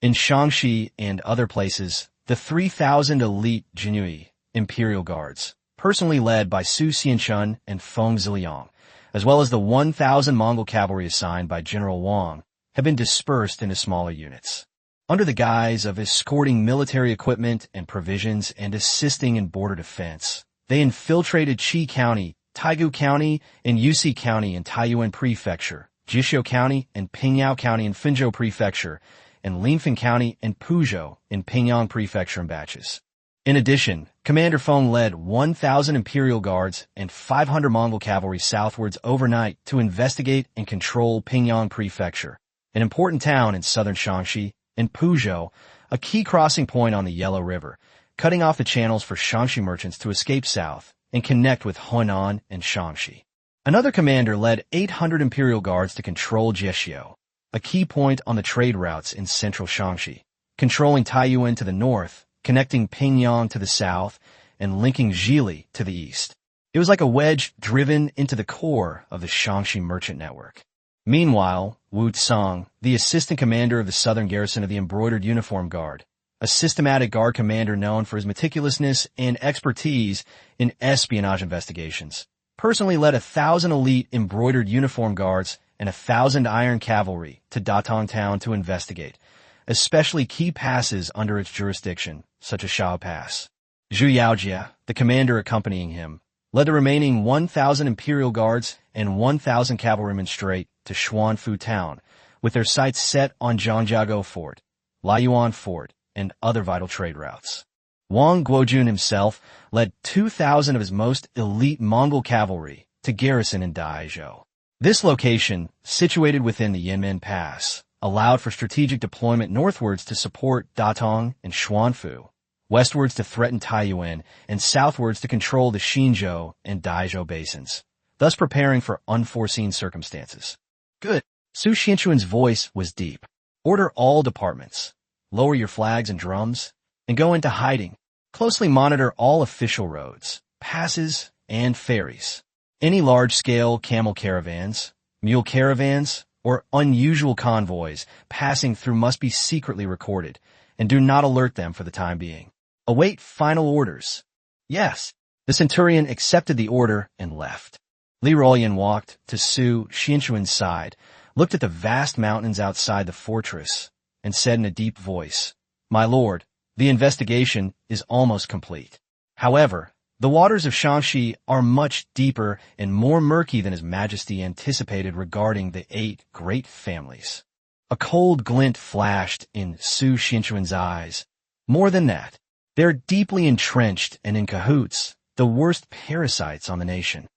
In Shaanxi and other places, the 3,000 elite Jinui Imperial Guards, personally led by Su Xianchun and Feng Ziliang, as well as the 1,000 Mongol cavalry assigned by General Wang, have been dispersed into smaller units. Under the guise of escorting military equipment and provisions and assisting in border defense, they infiltrated Qi County, Taigu County, and Yusi County in Taiyuan Prefecture, Jishou County and Pingyao County in Fenzhou Prefecture, and Linfeng County and Puzhou in Pingyang Prefecture in batches. In addition, Commander Feng led 1,000 Imperial Guards and 500 Mongol cavalry southwards overnight to investigate and control Pingyang Prefecture, an important town in southern Shaanxi, and Puzhou, a key crossing point on the Yellow River, cutting off the channels for Shaanxi merchants to escape south and connect with Hunan and Shaanxi. Another commander led 800 Imperial Guards to control Jiexiu, a key point on the trade routes in central Shaanxi, controlling Taiyuan to the north, connecting Pingyang to the south, and linking Zhili to the east. It was like a wedge driven into the core of the Shaanxi merchant network. Meanwhile, Wu Tsang, the assistant commander of the southern garrison of the Embroidered Uniform Guard, a systematic guard commander known for his meticulousness and expertise in espionage investigations, personally led 1,000 elite Embroidered Uniform Guards and 1,000 iron cavalry to Datong Town to investigate, especially key passes under its jurisdiction, such as Shao Pass. Zhu Yaojia, the commander accompanying him, led the remaining 1,000 Imperial Guards and 1,000 cavalrymen straight to Xuanfu Town, with their sights set on Zhangjiago Fort, Laiyuan Fort, and other vital trade routes. Wang Guojun himself led 2,000 of his most elite Mongol cavalry to garrison in Daizhou. This location, situated within the Yinmen Pass, allowed for strategic deployment northwards to support Datong and Xuanfu, westwards to threaten Taiyuan, and southwards to control the Xinzhou and Daizhou basins, thus preparing for unforeseen circumstances. Good. Su Xianchun's voice was deep. Order all departments. Lower your flags and drums, and go into hiding. Closely monitor all official roads, passes, and ferries. Any large-scale camel caravans, mule caravans, or unusual convoys passing through must be secretly recorded, and do not alert them for the time being. Await final orders. Yes. The centurion accepted the order and left. Li Ruoyan walked to Su Xianchun's side, looked at the vast mountains outside the fortress, and said in a deep voice, "My lord, the investigation is almost complete. However, the waters of Shaanxi are much deeper and more murky than His Majesty anticipated regarding the 8 great families." A cold glint flashed in Su Xianchun's eyes. More than that, they're deeply entrenched and in cahoots, the worst parasites on the nation.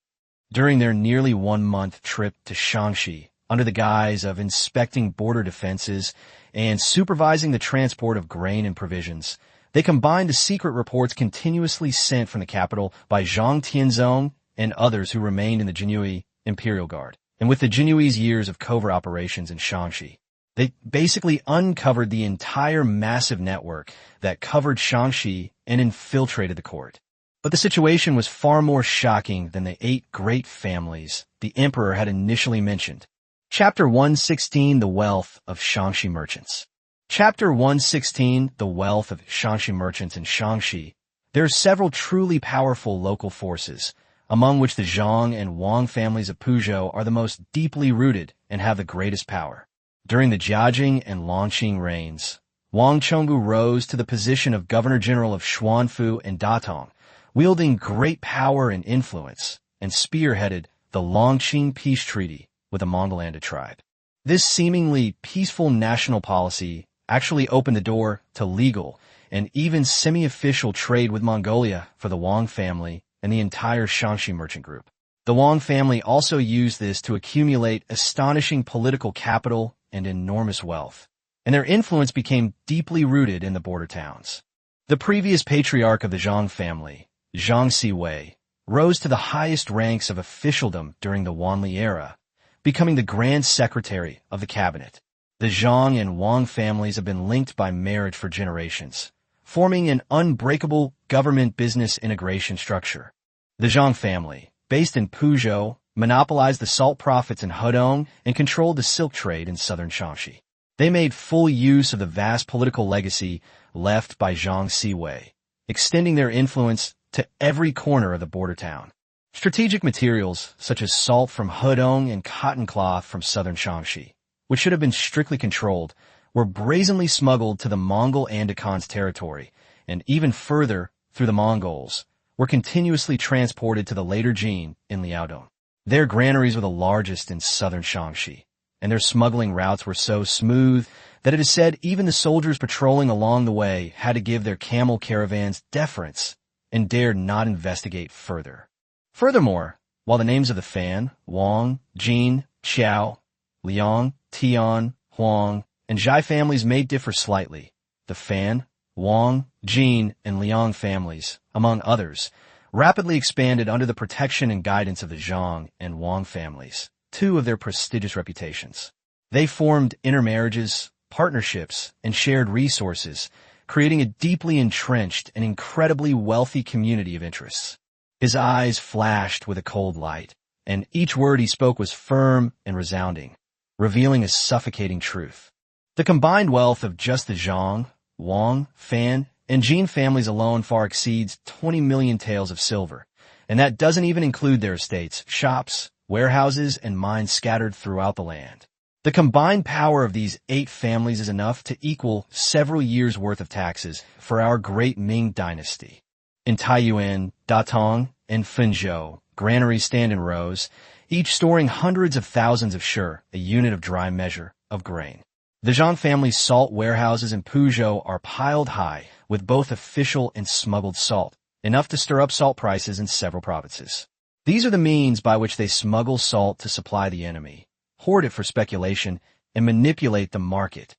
During their nearly 1-month trip to Shaanxi, under the guise of inspecting border defenses and supervising the transport of grain and provisions. They combined the secret reports continuously sent from the capital by Zhang Tianzong and others who remained in the Jinhui Imperial Guard. And with the Jinyui's years of covert operations in Shaanxi, they basically uncovered the entire massive network that covered Shaanxi and infiltrated the court. But the situation was far more shocking than the 8 great families the emperor had initially mentioned. Chapter 116, The Wealth of Shaanxi Merchants. Chapter 116, The Wealth of Shaanxi Merchants in Shaanxi. There are several truly powerful local forces, among which the Zhang and Wang families of Puzhou are the most deeply rooted and have the greatest power. During the Jiajing and Longqing reigns, Wang Chonggu rose to the position of Governor-General of Xuanfu and Datong, wielding great power and influence, and spearheaded the Longqing Peace Treaty with the Mongolanda tribe. This seemingly peaceful national policy actually opened the door to legal and even semi-official trade with Mongolia for the Wang family and the entire Shaanxi merchant group. The Wang family also used this to accumulate astonishing political capital and enormous wealth, and their influence became deeply rooted in the border towns. The previous patriarch of the Zhang family, Zhang Siwei, rose to the highest ranks of officialdom during the Wanli era, becoming the Grand Secretary of the Cabinet. The Zhang and Wang families have been linked by marriage for generations, forming an unbreakable government-business integration structure. The Zhang family, based in Puzhou, monopolized the salt profits in Hedong and controlled the silk trade in southern Shaanxi. They made full use of the vast political legacy left by Zhang Siwei, extending their influence to every corner of the border town. Strategic materials, such as salt from Hedong and cotton cloth from southern Shaanxi, which should have been strictly controlled, were brazenly smuggled to the Mongol Andakhans territory, and even further, through the Mongols, were continuously transported to the later Jin in Liaodong. Their granaries were the largest in southern Shaanxi, and their smuggling routes were so smooth that it is said even the soldiers patrolling along the way had to give their camel caravans deference and dared not investigate further. Furthermore, while the names of the Fan, Wang, Jin, Qiao, Liang, Tian, Huang, and Zhai families may differ slightly, the Fan, Wang, Jin, and Liang families, among others, rapidly expanded under the protection and guidance of the Zhang and Wang families, 2 of their prestigious reputations. They formed intermarriages, partnerships, and shared resources, creating a deeply entrenched and incredibly wealthy community of interests. His eyes flashed with a cold light, and each word he spoke was firm and resounding, revealing a suffocating truth. The combined wealth of just the Zhang, Wang, Fan, and Jin families alone far exceeds 20 million taels of silver, and that doesn't even include their estates, shops, warehouses, and mines scattered throughout the land. The combined power of these 8 families is enough to equal several years' worth of taxes for our great Ming dynasty. In Taiyuan, Datong, and Fenzhou, granaries stand in rows, each storing hundreds of thousands of shi, a unit of dry measure, of grain. The Zhang family's salt warehouses in Puzhou are piled high with both official and smuggled salt, enough to stir up salt prices in several provinces. These are the means by which they smuggle salt to supply the enemy, hoard it for speculation, and manipulate the market.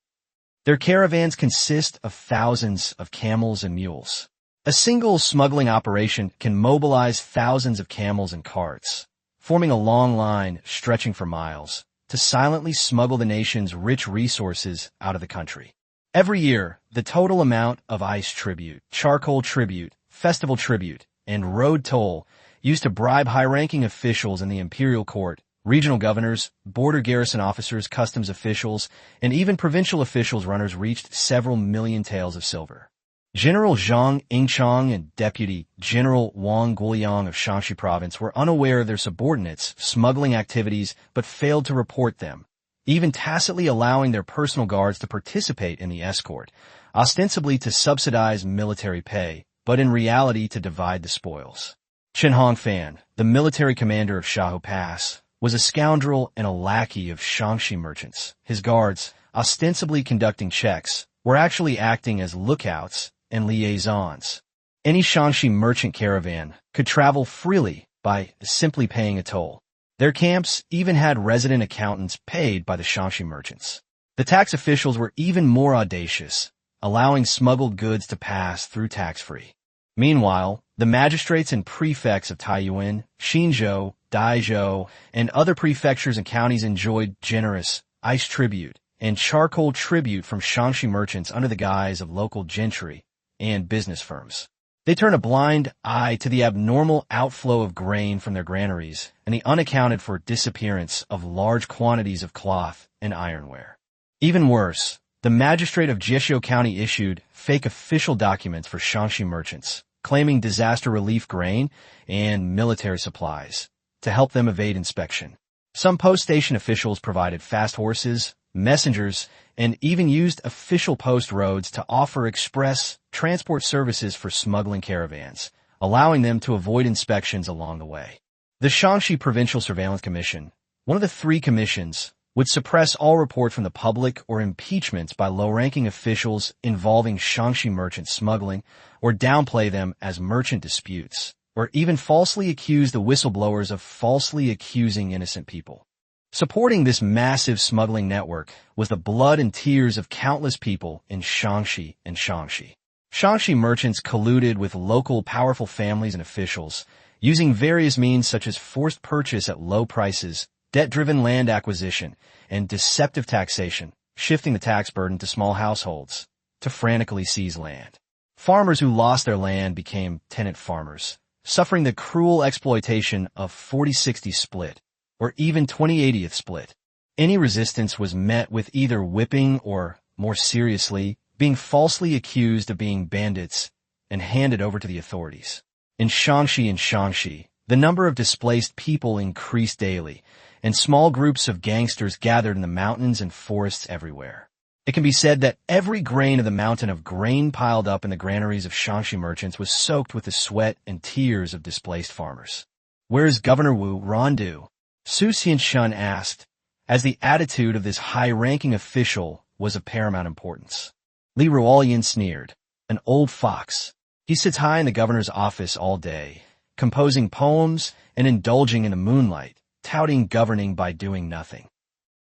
Their caravans consist of thousands of camels and mules. A single smuggling operation can mobilize thousands of camels and carts, forming a long line stretching for miles, to silently smuggle the nation's rich resources out of the country. Every year, the total amount of ice tribute, charcoal tribute, festival tribute, and road toll used to bribe high-ranking officials in the imperial court, regional governors, border garrison officers, customs officials, and even provincial officials runners reached several million taels of silver. General Zhang Yingchang and Deputy General Wang Guoliang of Shaanxi Province were unaware of their subordinates' smuggling activities but failed to report them, even tacitly allowing their personal guards to participate in the escort, ostensibly to subsidize military pay, but in reality to divide the spoils. Chen Hongfan, the military commander of Shaho Pass, was a scoundrel and a lackey of Shaanxi merchants. His guards, ostensibly conducting checks, were actually acting as lookouts and liaisons. Any Shaanxi merchant caravan could travel freely by simply paying a toll. Their camps even had resident accountants paid by the Shanxi merchants. The tax officials were even more audacious, allowing smuggled goods to pass through tax-free. Meanwhile, the magistrates and prefects of Taiyuan, Xinzhou, Daizhou, and other prefectures and counties enjoyed generous ice tribute and charcoal tribute from Shanxi merchants under the guise of local gentry and business firms. They turn a blind eye to the abnormal outflow of grain from their granaries and the unaccounted for disappearance of large quantities of cloth and ironware. Even worse, the magistrate of Jieshou County issued fake official documents for Shanxi merchants, claiming disaster relief grain and military supplies to help them evade inspection. Some post station officials provided fast horses, messengers, and even used official post roads to offer express transport services for smuggling caravans, allowing them to avoid inspections along the way. The Shanxi Provincial Surveillance Commission, one of the three commissions, would suppress all reports from the public or impeachments by low-ranking officials involving Shanxi merchant smuggling, or downplay them as merchant disputes, or even falsely accuse the whistleblowers of falsely accusing innocent people. Supporting this massive smuggling network was the blood and tears of countless people in Shanxi and Shanxi. Shanxi merchants colluded with local powerful families and officials, using various means such as forced purchase at low prices, debt-driven land acquisition, and deceptive taxation, shifting the tax burden to small households to frantically seize land. Farmers who lost their land became tenant farmers, suffering the cruel exploitation of 40-60 split, or even 20-80th split. Any resistance was met with either whipping or, more seriously, being falsely accused of being bandits and handed over to the authorities. In Shanxi, the number of displaced people increased daily, and small groups of gangsters gathered in the mountains and forests everywhere. It can be said that every grain of the mountain of grain piled up in the granaries of Shanxi merchants was soaked with the sweat and tears of displaced farmers. "Where is Governor Wu Rondu?" Su Xianshun asked, as the attitude of this high-ranking official was of paramount importance. Li Ruolian sneered, "An old fox. He sits high in the governor's office all day, composing poems and indulging in the moonlight, touting governing by doing nothing.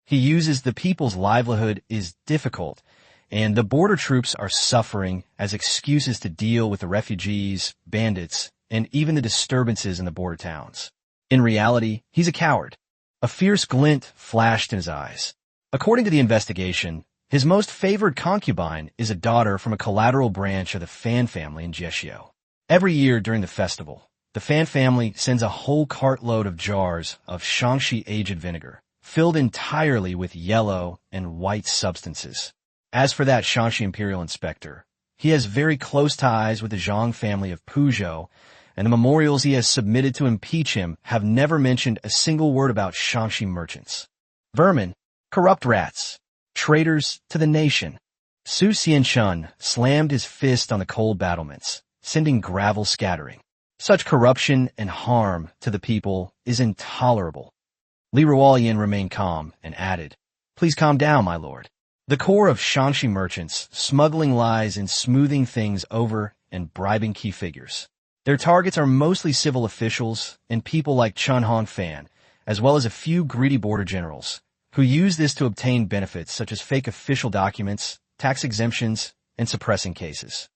He uses the people's livelihood is difficult, and the border troops are suffering as excuses to deal with the refugees, bandits, and even the disturbances in the border towns. In reality, he's a coward." A fierce glint flashed in his eyes. According to the investigation, his most favored concubine is a daughter from a collateral branch of the Fan family in Jieshou. Every year during the festival, the Fan family sends a whole cartload of jars of Shanxi aged vinegar, filled entirely with yellow and white substances. As for that Shanxi imperial inspector, he has very close ties with the Zhang family of Puzhou, and the memorials he has submitted to impeach him have never mentioned a single word about Shanxi merchants. Vermin, corrupt rats, traitors to the nation. Su Xianshun slammed his fist on the cold battlements, sending gravel scattering. Such corruption and harm to the people is intolerable. Li Ruolian remained calm and added, "Please calm down, my lord. The core of Shanxi merchants smuggling lies in smoothing things over and bribing key figures. Their targets are mostly civil officials and people like Chen Hongfan, as well as a few greedy border generals, who use this to obtain benefits such as fake official documents, tax exemptions, and suppressing cases.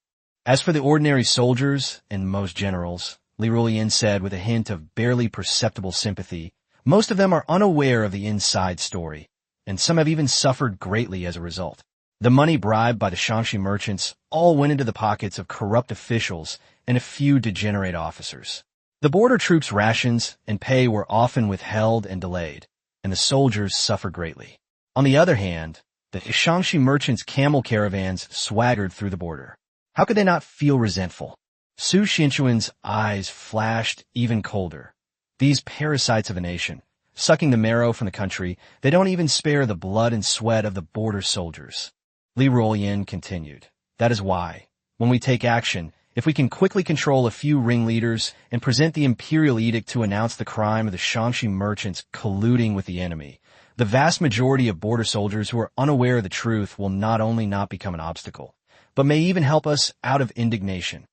As for the ordinary soldiers and most generals," Li Ruolian said with a hint of barely perceptible sympathy, "most of them are unaware of the inside story, and some have even suffered greatly as a result. The money bribed by the Shanxi merchants all went into the pockets of corrupt officials and a few degenerate officers. The border troops' rations and pay were often withheld and delayed, and the soldiers suffered greatly. On the other hand, the Shanxi merchants' camel caravans swaggered through the border. How could they not feel resentful?" Su Xianshun's eyes flashed even colder. These parasites of a nation, sucking the marrow from the country, they don't even spare the blood and sweat of the border soldiers. Li Ruolian continued, "That is why, when we take action, if we can quickly control a few ringleaders and present the imperial edict to announce the crime of the Shanxi merchants colluding with the enemy, the vast majority of border soldiers who are unaware of the truth will not only not become an obstacle, but may even help us out of indignation.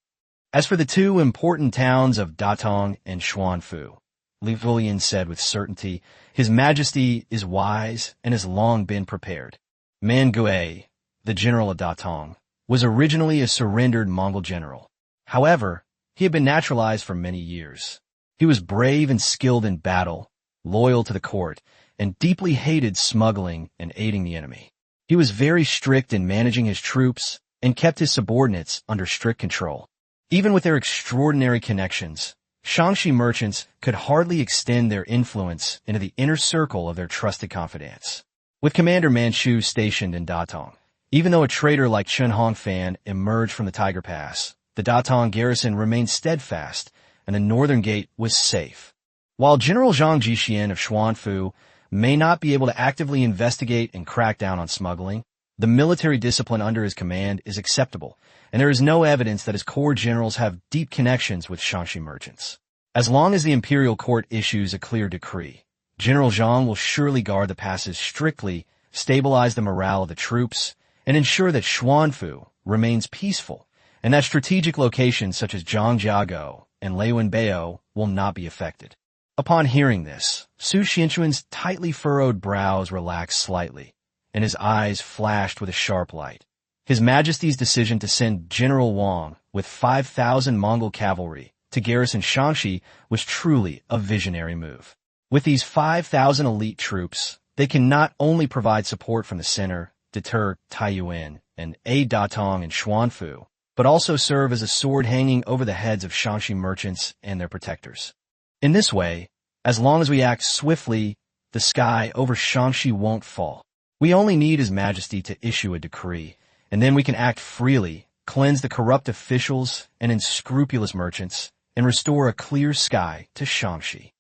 As for the two important towns of Datong and Xuanfu," Li Vulian said with certainty. His Majesty is wise and has long been prepared. Man Gui, the general of Datong, was originally a surrendered Mongol general. However, he had been naturalized for many years. He was brave and skilled in battle, loyal to the court, and deeply hated smuggling and aiding the enemy. He was very strict in managing his troops and kept his subordinates under strict control. Even with their extraordinary connections, Shaanxi merchants could hardly extend their influence into the inner circle of their trusted confidants. With Commander Manchu stationed in Datong, even though a traitor like Chen Hongfan emerged from the Tiger Pass, the Datong garrison remained steadfast, and the northern gate was safe. While General Zhang Jixian of Xuanfu may not be able to actively investigate and crack down on smuggling, the military discipline under his command is acceptable, and there is no evidence that his corps generals have deep connections with Shaanxi merchants. As long as the imperial court issues a clear decree, General Zhang will surely guard the passes strictly, stabilize the morale of the troops, and ensure that Xuanfu remains peaceful, and that strategic locations such as Zhangjiago and Leiwenbao will not be affected. Upon hearing this, Su Xianquan's tightly furrowed brows relaxed slightly, and his eyes flashed with a sharp light. His Majesty's decision to send General Wang with 5,000 Mongol cavalry to garrison Shaanxi was truly a visionary move. With these 5,000 elite troops, they can not only provide support from the center, deter Taiyuan, and aid Datong and Xuanfu, but also serve as a sword hanging over the heads of Shaanxi merchants and their protectors. In this way, as long as we act swiftly, the sky over Shaanxi won't fall. We only need His Majesty to issue a decree, and then we can act freely, cleanse the corrupt officials and unscrupulous merchants, and restore a clear sky to Shaanxi.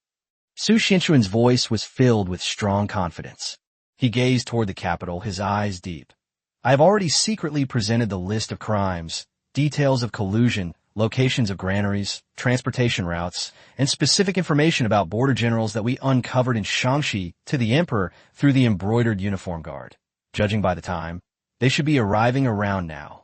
Su Xianquan's voice was filled with strong confidence. He gazed toward the capital, his eyes deep. I have already secretly presented the list of crimes, details of collusion, locations of granaries, transportation routes, and specific information about border generals that we uncovered in Shaanxi to the Emperor through the embroidered uniform guard. Judging by the time, they should be arriving around now.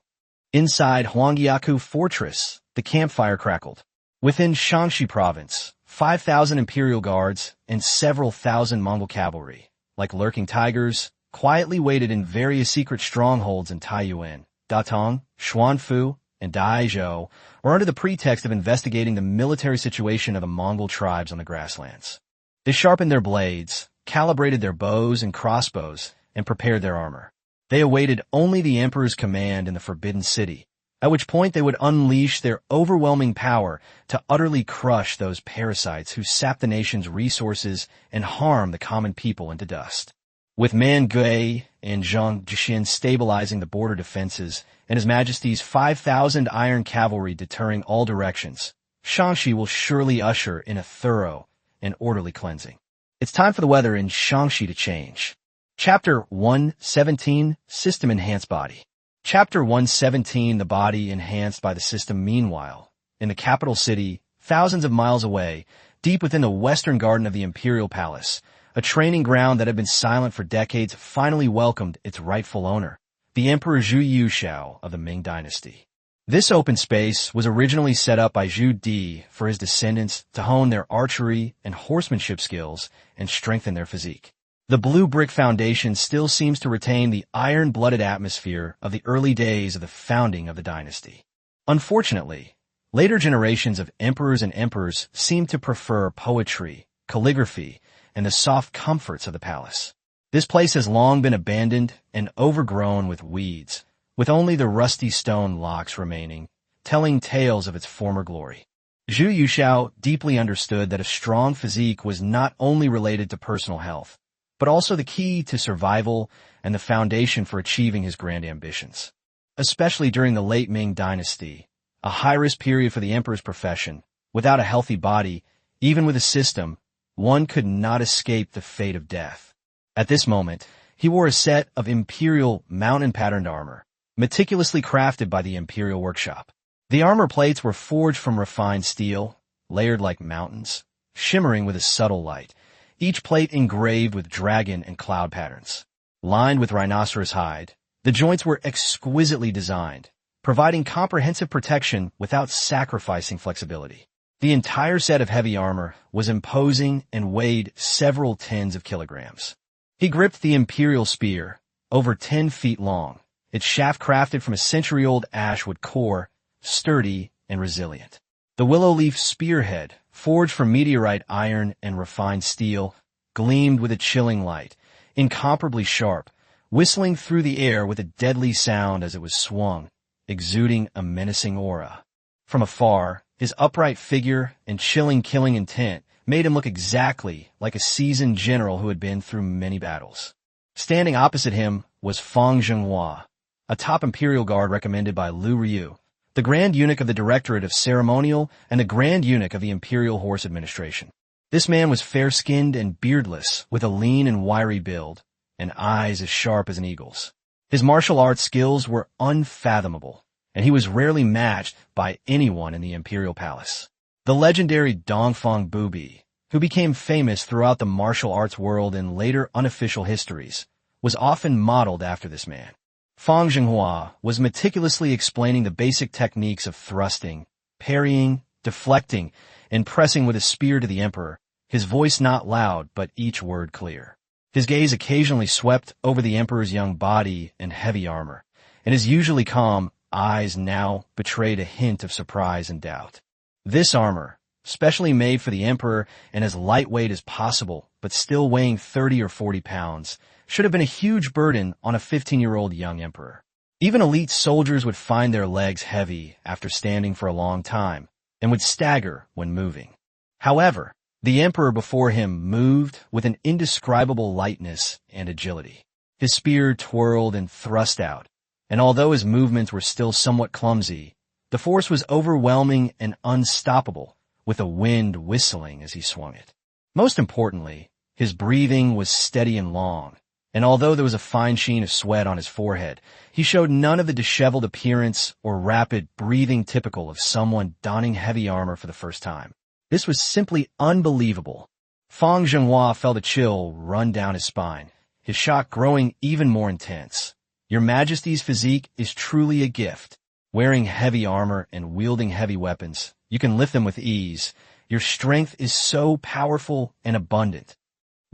Inside Huangyaku Fortress, the campfire crackled. Within Shaanxi province, 5,000 imperial guards and several thousand Mongol cavalry, like lurking tigers, quietly waited in various secret strongholds in Taiyuan, Datong, Xuanfu, and Daizhou, or under the pretext of investigating the military situation of the Mongol tribes on the grasslands. They sharpened their blades, calibrated their bows and crossbows, and prepared their armor. They awaited only the Emperor's command in the Forbidden City, at which point they would unleash their overwhelming power to utterly crush those parasites who sap the nation's resources and harm the common people into dust. With Man Gui and Zhang Jixian stabilizing the border defenses and His Majesty's 5,000 iron cavalry deterring all directions, Shaanxi will surely usher in a thorough and orderly cleansing. It's time for the weather in Shaanxi to change. Chapter 117, System Enhanced Body. Chapter 117, the body enhanced by the system. Meanwhile, in the capital city, thousands of miles away, deep within the western garden of the Imperial Palace, a training ground that had been silent for decades finally welcomed its rightful owner, the Emperor Zhu Yuxiao of the Ming Dynasty. This open space was originally set up by Zhu Di for his descendants to hone their archery and horsemanship skills and strengthen their physique. The blue brick foundation still seems to retain the iron-blooded atmosphere of the early days of the founding of the dynasty. Unfortunately, later generations of emperors and emperors seemed to prefer poetry, calligraphy, and the soft comforts of the palace. This place has long been abandoned and overgrown with weeds, with only the rusty stone locks remaining, telling tales of its former glory. Zhu Yuxiao deeply understood that a strong physique was not only related to personal health, but also the key to survival and the foundation for achieving his grand ambitions. Especially during the late Ming Dynasty, a high-risk period for the emperor's profession, without a healthy body, even with a system, one could not escape the fate of death. At this moment, he wore a set of imperial mountain-patterned armor, meticulously crafted by the imperial workshop. The armor plates were forged from refined steel, layered like mountains, shimmering with a subtle light, each plate engraved with dragon and cloud patterns. Lined with rhinoceros hide, the joints were exquisitely designed, providing comprehensive protection without sacrificing flexibility. The entire set of heavy armor was imposing and weighed several tens of kilograms. He gripped the imperial spear, over 10 feet long, its shaft crafted from a century-old ashwood core, sturdy and resilient. The willow leaf spearhead, forged from meteorite iron and refined steel, gleamed with a chilling light, incomparably sharp, whistling through the air with a deadly sound as it was swung, exuding a menacing aura. From afar, his upright figure and chilling killing intent made him look exactly like a seasoned general who had been through many battles. Standing opposite him was Fang Zhenghua, a top imperial guard recommended by Lu Ryu, the Grand Eunuch of the Directorate of Ceremonial and the Grand Eunuch of the Imperial Horse Administration. This man was fair-skinned and beardless, with a lean and wiry build, and eyes as sharp as an eagle's. His martial arts skills were unfathomable, and he was rarely matched by anyone in the imperial palace. The legendary Dongfang Bubi, who became famous throughout the martial arts world in later unofficial histories, was often modeled after this man. Fang Zhenghua was meticulously explaining the basic techniques of thrusting, parrying, deflecting, and pressing with a spear to the emperor, his voice not loud but each word clear. His gaze occasionally swept over the emperor's young body and heavy armor, and his usually calm eyes now betrayed a hint of surprise and doubt. This armor, specially made for the emperor and as lightweight as possible, but still weighing 30 or 40 pounds, should have been a huge burden on a 15-year-old young emperor. Even elite soldiers would find their legs heavy after standing for a long time, and would stagger when moving. However, the emperor before him moved with an indescribable lightness and agility. His spear twirled and thrust out, and although his movements were still somewhat clumsy, the force was overwhelming and unstoppable, with a wind whistling as he swung it. Most importantly, his breathing was steady and long, and although there was a fine sheen of sweat on his forehead, he showed none of the disheveled appearance or rapid breathing typical of someone donning heavy armor for the first time. This was simply unbelievable. Fang Zhenghua felt a chill run down his spine, his shock growing even more intense. Your Majesty's physique is truly a gift. Wearing heavy armor and wielding heavy weapons, you can lift them with ease. Your strength is so powerful and abundant.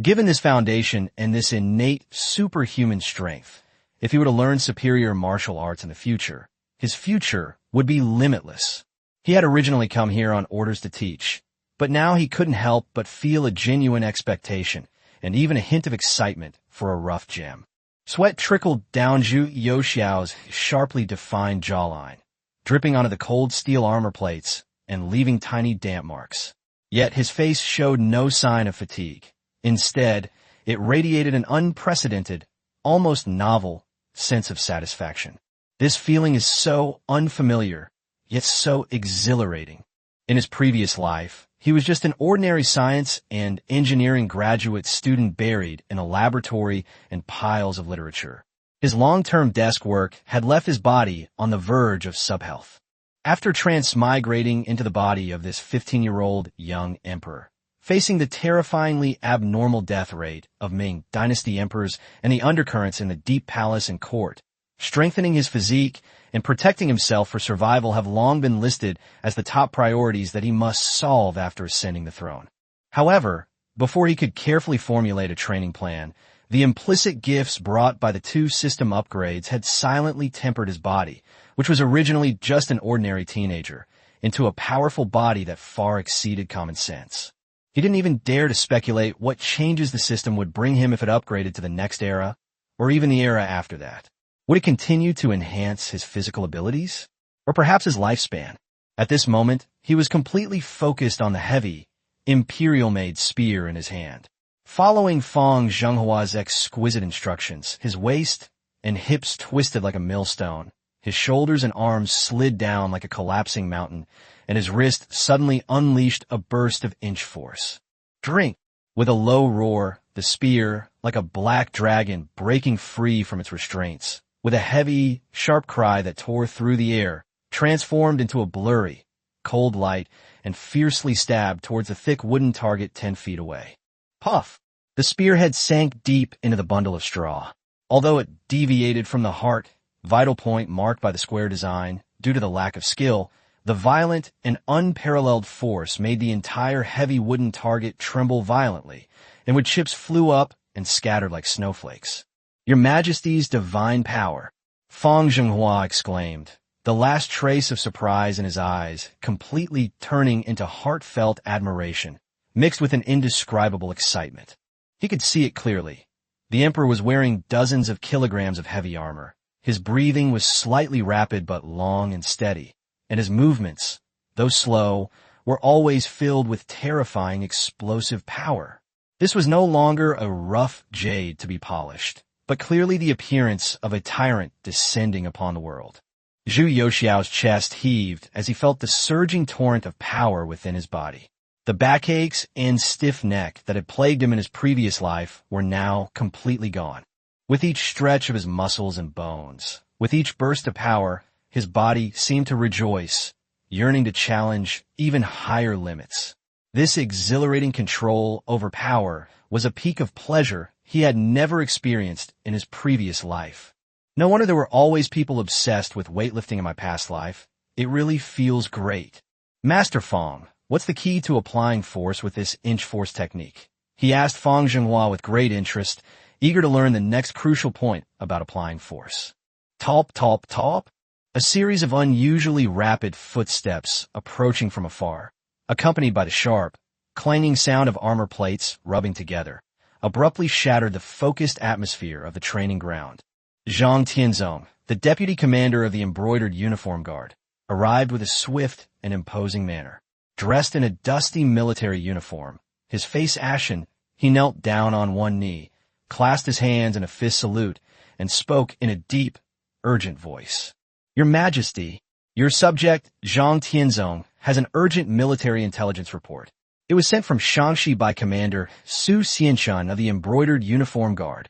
Given this foundation and this innate superhuman strength, if he were to learn superior martial arts in the future, his future would be limitless. He had originally come here on orders to teach, but now he couldn't help but feel a genuine expectation and even a hint of excitement for a rough gem. Sweat trickled down Zhu Youxiao's sharply defined jawline, dripping onto the cold steel armor plates and leaving tiny damp marks. Yet his face showed no sign of fatigue. Instead, it radiated an unprecedented, almost novel sense of satisfaction. This feeling is so unfamiliar, yet so exhilarating. In his previous life, he was just an ordinary science and engineering graduate student buried in a laboratory and piles of literature. His long-term desk work had left his body on the verge of subhealth. After transmigrating into the body of this 15-year-old young emperor, facing the terrifyingly abnormal death rate of Ming Dynasty emperors and the undercurrents in the deep palace and court, strengthening his physique and protecting himself for survival have long been listed as the top priorities that he must solve after ascending the throne. However, before he could carefully formulate a training plan, the implicit gifts brought by the two system upgrades had silently tempered his body, which was originally just an ordinary teenager, into a powerful body that far exceeded common sense. He didn't even dare to speculate what changes the system would bring him if it upgraded to the next era, or even the era after that. Would it continue to enhance his physical abilities? Or perhaps his lifespan? At this moment, he was completely focused on the heavy, imperial-made spear in his hand. Following Fang Zhenghua's exquisite instructions, his waist and hips twisted like a millstone, his shoulders and arms slid down like a collapsing mountain, and his wrist suddenly unleashed a burst of inch force. Drink! With a low roar, the spear, like a black dragon breaking free from its restraints, with a heavy, sharp cry that tore through the air, transformed into a blurry, cold light and fiercely stabbed towards a thick wooden target 10 feet away. Puff! The spearhead sank deep into the bundle of straw. Although it deviated from the heart, vital point marked by the square design, due to the lack of skill, The violent and unparalleled force made the entire heavy wooden target tremble violently, in which chips flew up and scattered like snowflakes. "Your Majesty's divine power," Fang Zhenghua exclaimed, the last trace of surprise in his eyes completely turning into heartfelt admiration, mixed with an indescribable excitement. He could see it clearly. The emperor was wearing dozens of kilograms of heavy armor. His breathing was slightly rapid but long and steady, and his movements, though slow, were always filled with terrifying explosive power. This was no longer a rough jade to be polished, but clearly the appearance of a tyrant descending upon the world. Zhu Youxiao's chest heaved as he felt the surging torrent of power within his body. The backaches and stiff neck that had plagued him in his previous life were now completely gone. With each stretch of his muscles and bones, with each burst of power, his body seemed to rejoice, yearning to challenge even higher limits. This exhilarating control over power was a peak of pleasure he had never experienced in his previous life. No wonder there were always people obsessed with weightlifting in my past life. It really feels great. "Master Fang, what's the key to applying force with this inch force technique?" he asked Fang Zhenghua with great interest, eager to learn the next crucial point about applying force. Top, top, top. A series of unusually rapid footsteps approaching from afar, accompanied by the sharp, clanging sound of armor plates rubbing together, abruptly shattered the focused atmosphere of the training ground. Zhang Tianzong, the deputy commander of the embroidered uniform guard, arrived with a swift and imposing manner. Dressed in a dusty military uniform, his face ashen, he knelt down on one knee, clasped his hands in a fist salute, and spoke in a deep, urgent voice. "Your Majesty, your subject, Zhang Tianzong, has an urgent military intelligence report. It was sent from Shaanxi by Commander Su Xianchun of the embroidered uniform guard."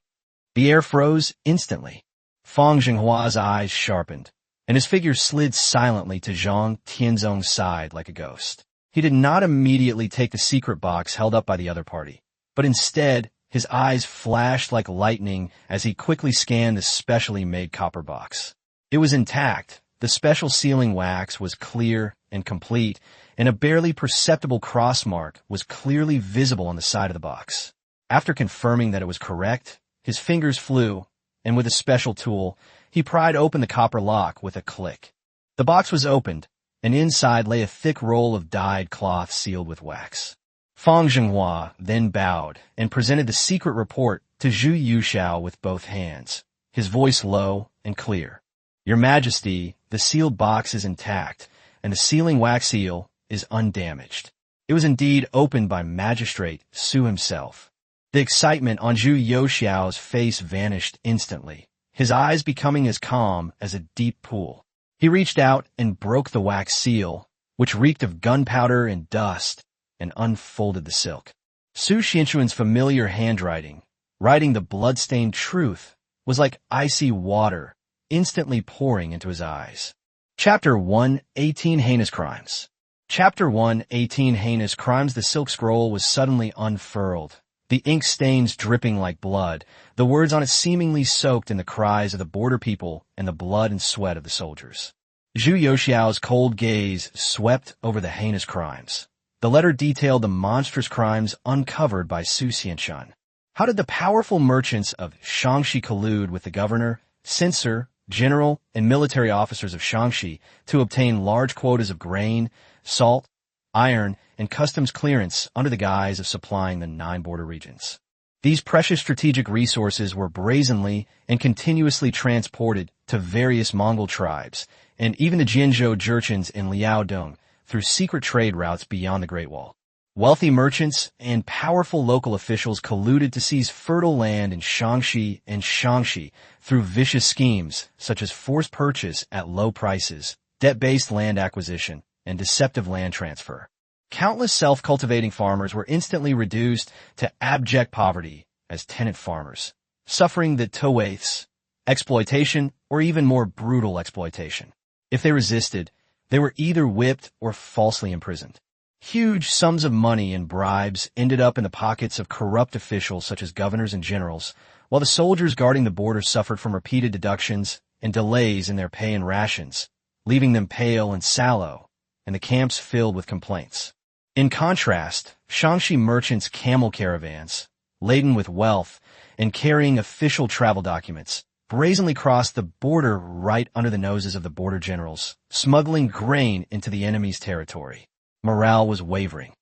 The air froze instantly. Fang Zhenghua's eyes sharpened, and his figure slid silently to Zhang Tianzong's side like a ghost. He did not immediately take the secret box held up by the other party, but instead, his eyes flashed like lightning as he quickly scanned the specially made copper box. It was intact. The special sealing wax was clear and complete, and a barely perceptible cross mark was clearly visible on the side of the box. After confirming that it was correct, his fingers flew, and with a special tool, he pried open the copper lock with a click. The box was opened, and inside lay a thick roll of dyed cloth sealed with wax. Fang Zhenghua then bowed and presented the secret report to Zhu Youxiao with both hands, his voice low and clear. "Your Majesty, the sealed box is intact, and the sealing wax seal is undamaged." It was indeed opened by Magistrate Su himself. The excitement on Zhu Youxiao's face vanished instantly, his eyes becoming as calm as a deep pool. He reached out and broke the wax seal, which reeked of gunpowder and dust, and unfolded the silk. Su Xianchun's familiar handwriting, writing the blood-stained truth, was like icy water, instantly pouring into his eyes. Chapter 1, 18 Heinous Crimes. Chapter 1, 18 Heinous Crimes. The silk scroll was suddenly unfurled, the ink stains dripping like blood, the words on it seemingly soaked in the cries of the border people and the blood and sweat of the soldiers. Zhu Youxiao's cold gaze swept over the heinous crimes. The letter detailed the monstrous crimes uncovered by Su Xianchun. How did the powerful merchants of Shaanxi collude with the governor, censor, general, and military officers of Shaanxi to obtain large quotas of grain, salt, iron, and customs clearance under the guise of supplying the 9 border regions? These precious strategic resources were brazenly and continuously transported to various Mongol tribes, and even the Jianzhou Jurchens in Liaodong, through secret trade routes beyond the Great Wall. Wealthy merchants and powerful local officials colluded to seize fertile land in Shaanxi and Shaanxi through vicious schemes such as forced purchase at low prices, debt-based land acquisition, and deceptive land transfer. Countless self-cultivating farmers were instantly reduced to abject poverty as tenant farmers, suffering the towaiths, exploitation, or even more brutal exploitation. If they resisted, they were either whipped or falsely imprisoned. Huge sums of money and bribes ended up in the pockets of corrupt officials such as governors and generals, while the soldiers guarding the border suffered from repeated deductions and delays in their pay and rations, leaving them pale and sallow, and the camps filled with complaints. In contrast, Shaanxi merchants' camel caravans, laden with wealth and carrying official travel documents, brazenly crossed the border right under the noses of the border generals, smuggling grain into the enemy's territory. Morale was wavering.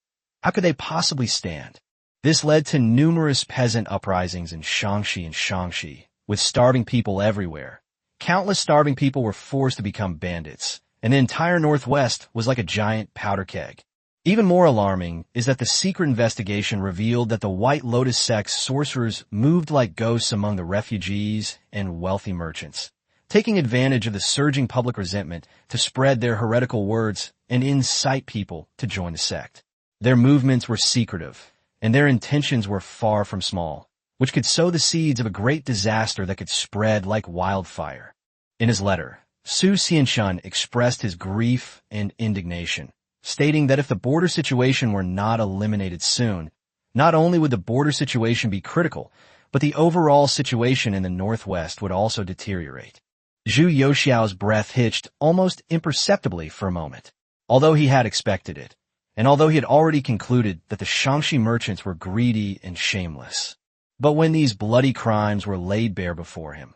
How could they possibly stand? This led to numerous peasant uprisings in Shaanxi, with starving people everywhere. Countless starving people were forced to become bandits, and the entire Northwest was like a giant powder keg. Even more alarming is that the secret investigation revealed that the White Lotus sect's sorcerers moved like ghosts among the refugees and wealthy merchants, taking advantage of the surging public resentment to spread their heretical words and incite people to join the sect. Their movements were secretive, and their intentions were far from small, which could sow the seeds of a great disaster that could spread like wildfire. In his letter, Su Xianshun expressed his grief and indignation, stating that if the border situation were not eliminated soon, not only would the border situation be critical, but the overall situation in the Northwest would also deteriorate. Zhu Youxiao's breath hitched almost imperceptibly for a moment, although he had expected it, and although he had already concluded that the Shaanxi merchants were greedy and shameless. But when these bloody crimes were laid bare before him,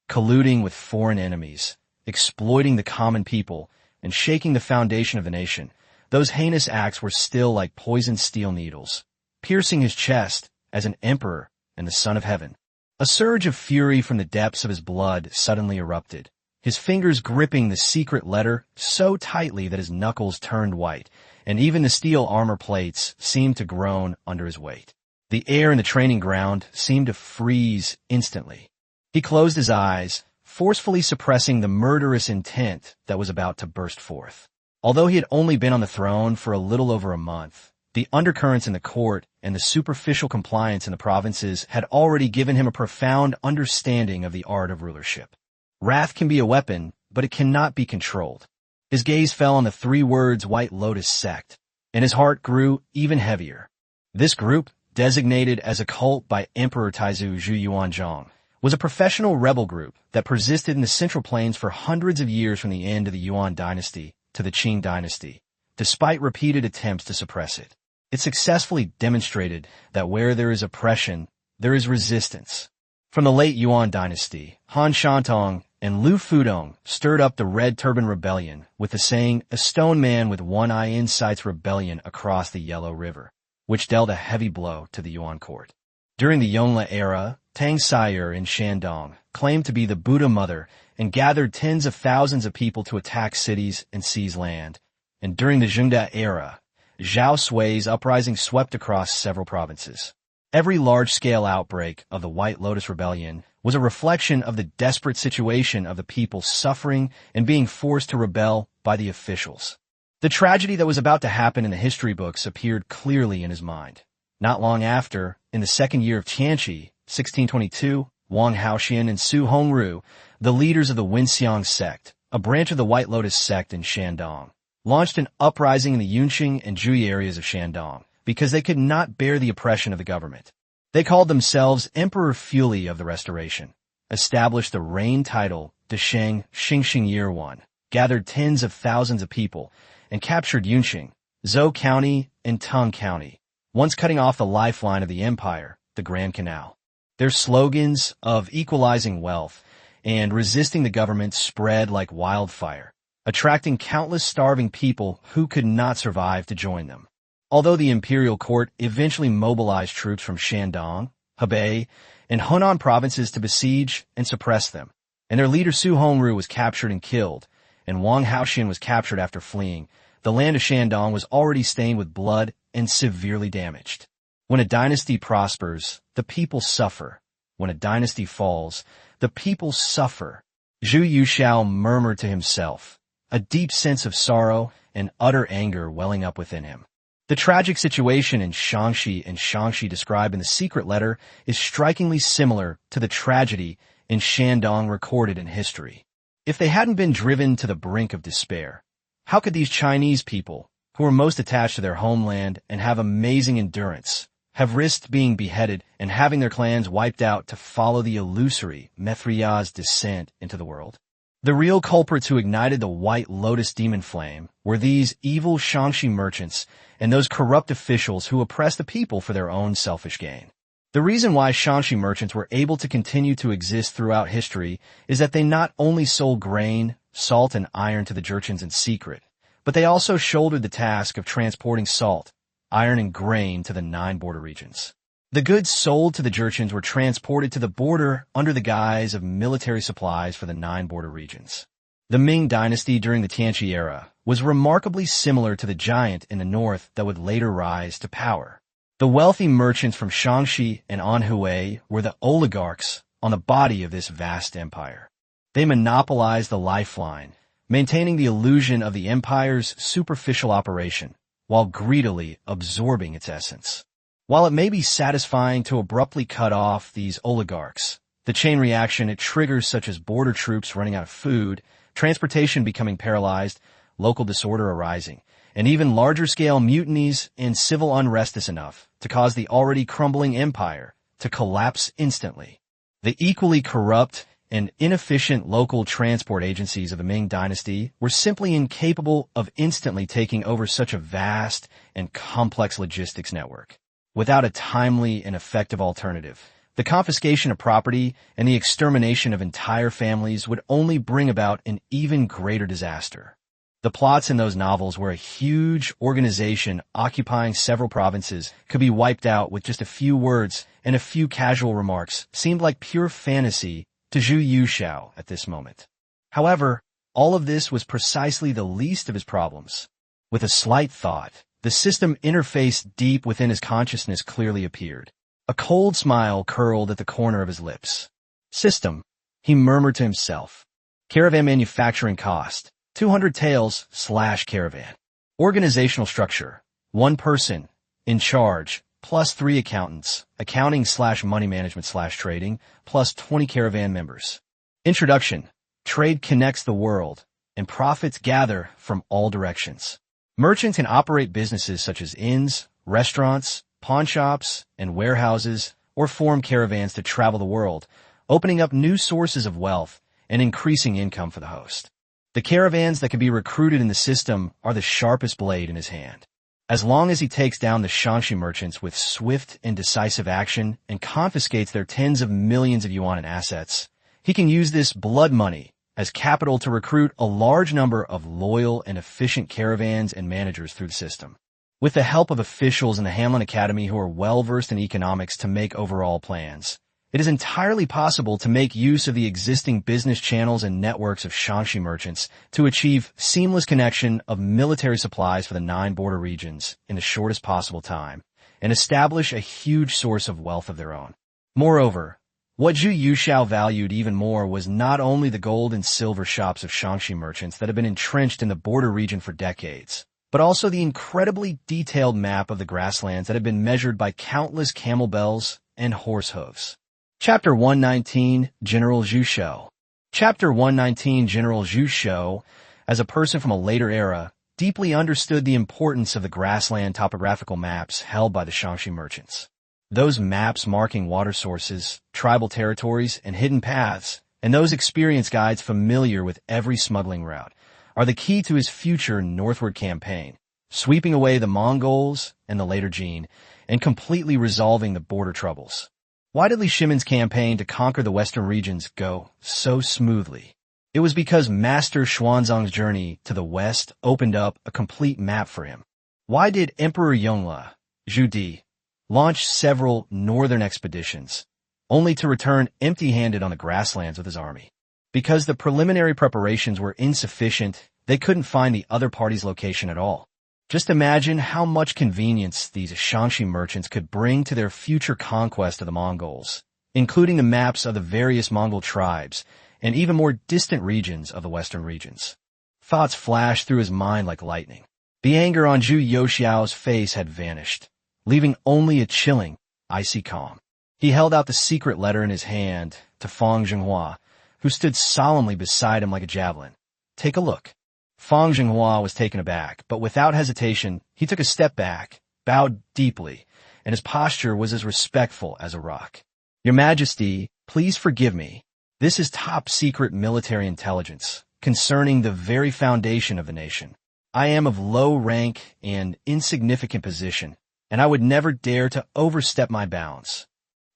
colluding with foreign enemies, exploiting the common people, and shaking the foundation of the nation, those heinous acts were still like poisoned steel needles, piercing his chest as an emperor and the son of heaven. A surge of fury from the depths of his blood suddenly erupted, his fingers gripping the secret letter so tightly that his knuckles turned white, and even the steel armor plates seemed to groan under his weight. The air in the training ground seemed to freeze instantly. He closed his eyes, forcefully suppressing the murderous intent that was about to burst forth. Although he had only been on the throne for a little over a month, the undercurrents in the court and the superficial compliance in the provinces had already given him a profound understanding of the art of rulership. Wrath can be a weapon, but it cannot be controlled. His gaze fell on the 3 words White Lotus sect, and his heart grew even heavier. This group, designated as a cult by Emperor Taizu Zhu Yuanzhang, was a professional rebel group that persisted in the Central Plains for hundreds of years from the end of the Yuan dynasty to the Qing dynasty, despite repeated attempts to suppress it. It successfully demonstrated that where there is oppression, there is resistance. From the late Yuan dynasty, Han Shantong and Lu Fudong stirred up the Red Turban Rebellion with the saying, "A stone man with one eye incites rebellion across the Yellow River," which dealt a heavy blow to the Yuan court. During the Yongle era, Tang Sai'er in Shandong claimed to be the Buddha mother and gathered tens of thousands of people to attack cities and seize land. And during the Zhengda era, Zhao Sui's uprising swept across several provinces. Every large-scale outbreak of the White Lotus Rebellion was a reflection of the desperate situation of the people suffering and being forced to rebel by the officials. The tragedy that was about to happen in the history books appeared clearly in his mind. Not long after, in the second year of Tianqi, 1622, Wang Haoxian and Su Hongru, the leaders of the Wenxiang sect, a branch of the White Lotus sect in Shandong, launched an uprising in the Yunqing and Zhuyi areas of Shandong because they could not bear the oppression of the government. They called themselves Emperor Fuli of the Restoration, established the reign title Desheng Xingxing Year 1, gathered tens of thousands of people, and captured Yunqing, Zhou County, and Tung County, once cutting off the lifeline of the empire, the Grand Canal. Their slogans of equalizing wealth and resisting the government spread like wildfire, attracting countless starving people who could not survive to join them. Although the imperial court eventually mobilized troops from Shandong, Hebei, and Hunan provinces to besiege and suppress them, and their leader Su Hongru was captured and killed, and Wang Haoxian was captured after fleeing, the land of Shandong was already stained with blood and severely damaged. When a dynasty prospers, the people suffer. When a dynasty falls, the people suffer. Zhu Yuxiao murmured to himself, a deep sense of sorrow and utter anger welling up within him. The tragic situation in Shaanxi described in the secret letter is strikingly similar to the tragedy in Shandong recorded in history. If they hadn't been driven to the brink of despair, how could these Chinese people, who are most attached to their homeland and have amazing endurance, have risked being beheaded and having their clans wiped out to follow the illusory Mithrida's descent into the world? The real culprits who ignited the White Lotus demon flame were these evil Shangxi merchants and those corrupt officials who oppressed the people for their own selfish gain. The reason why Shangxi merchants were able to continue to exist throughout history is that they not only sold grain, salt, and iron to the Jurchens in secret, but they also shouldered the task of transporting salt, iron, and grain to the 9 border regions. The goods sold to the Jurchens were transported to the border under the guise of military supplies for the 9 border regions. The Ming dynasty during the Tianqi era was remarkably similar to the giant in the north that would later rise to power. The wealthy merchants from Shangxi and Anhui were the oligarchs on the body of this vast empire. They monopolized the lifeline, maintaining the illusion of the empire's superficial operation, while greedily absorbing its essence. While it may be satisfying to abruptly cut off these oligarchs, the chain reaction it triggers, such as border troops running out of food, transportation becoming paralyzed, local disorder arising, and even larger-scale mutinies and civil unrest is enough to cause the already crumbling empire to collapse instantly. The equally corrupt and inefficient local transport agencies of the Ming dynasty were simply incapable of instantly taking over such a vast and complex logistics network. Without a timely and effective alternative, the confiscation of property and the extermination of entire families would only bring about an even greater disaster. The plots in those novels where a huge organization occupying several provinces could be wiped out with just a few words and a few casual remarks seemed like pure fantasy to Zhu Yuxiao at this moment. However, all of this was precisely the least of his problems. With a slight thought, the system interface deep within his consciousness clearly appeared. A cold smile curled at the corner of his lips. System, he murmured to himself. Caravan manufacturing cost, 200 taels/caravan. Organizational structure, 1 person, in charge, plus 3 accountants, accounting/money management/trading, plus 20 caravan members. Introduction, trade connects the world, and profits gather from all directions. Merchants can operate businesses such as inns, restaurants, pawnshops, and warehouses, or form caravans to travel the world, opening up new sources of wealth and increasing income for the host. The caravans that can be recruited in the system are the sharpest blade in his hand. As long as he takes down the Shangxi merchants with swift and decisive action and confiscates their tens of millions of yuan in assets, he can use this blood money as capital to recruit a large number of loyal and efficient caravans and managers through the system. With the help of officials in the Hamlin Academy who are well-versed in economics to make overall plans, it is entirely possible to make use of the existing business channels and networks of Shangxi merchants to achieve seamless connection of military supplies for the 9 border regions in the shortest possible time, and establish a huge source of wealth of their own. Moreover, what Zhu Yuxiao valued even more was not only the gold and silver shops of Shangxi merchants that had been entrenched in the border region for decades, but also the incredibly detailed map of the grasslands that had been measured by countless camel bells and horse hooves. Chapter 119, General Zhu Shou. Chapter 119, General Zhu Shou, as a person from a later era, deeply understood the importance of the grassland topographical maps held by the Shangxi merchants. Those maps marking water sources, tribal territories, and hidden paths, and those experienced guides familiar with every smuggling route, are the key to his future northward campaign, sweeping away the Mongols and the later Jin, and completely resolving the border troubles. Why did Li Shimin's campaign to conquer the western regions go so smoothly? It was because Master Xuanzang's journey to the west opened up a complete map for him. Why did Emperor Yongle, Zhu Di, launch several northern expeditions, only to return empty-handed on the grasslands with his army? Because the preliminary preparations were insufficient, they couldn't find the other party's location at all. Just imagine how much convenience these Shangxi merchants could bring to their future conquest of the Mongols, including the maps of the various Mongol tribes and even more distant regions of the western regions. Thoughts flashed through his mind like lightning. The anger on Zhu Yuxiao's face had vanished, leaving only a chilling, icy calm. He held out the secret letter in his hand to Fang Zhenghua, who stood solemnly beside him like a javelin. Take a look. Fang Zhenghua was taken aback, but without hesitation, he took a step back, bowed deeply, and his posture was as respectful as a rock. Your Majesty, please forgive me. This is top-secret military intelligence concerning the very foundation of the nation. I am of low rank and insignificant position, and I would never dare to overstep my bounds."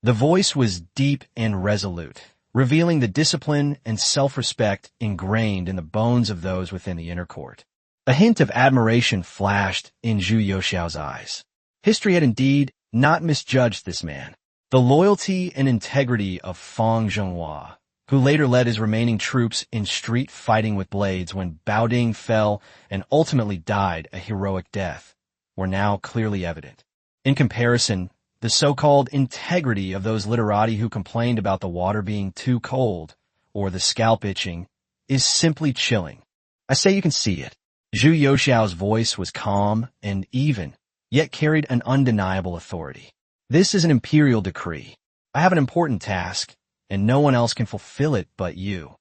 The voice was deep and resolute, revealing the discipline and self-respect ingrained in the bones of those within the inner court. A hint of admiration flashed in Zhu Youxiao's eyes. History had indeed not misjudged this man. The loyalty and integrity of Fang Zhenghua, who later led his remaining troops in street fighting with blades when Baoding fell and ultimately died a heroic death, were now clearly evident. In comparison, the so-called integrity of those literati who complained about the water being too cold or the scalp itching is simply chilling. I say you can see it. Zhu Youxiao's voice was calm and even, yet carried an undeniable authority. "This is an imperial decree. I have an important task, and no one else can fulfill it but you.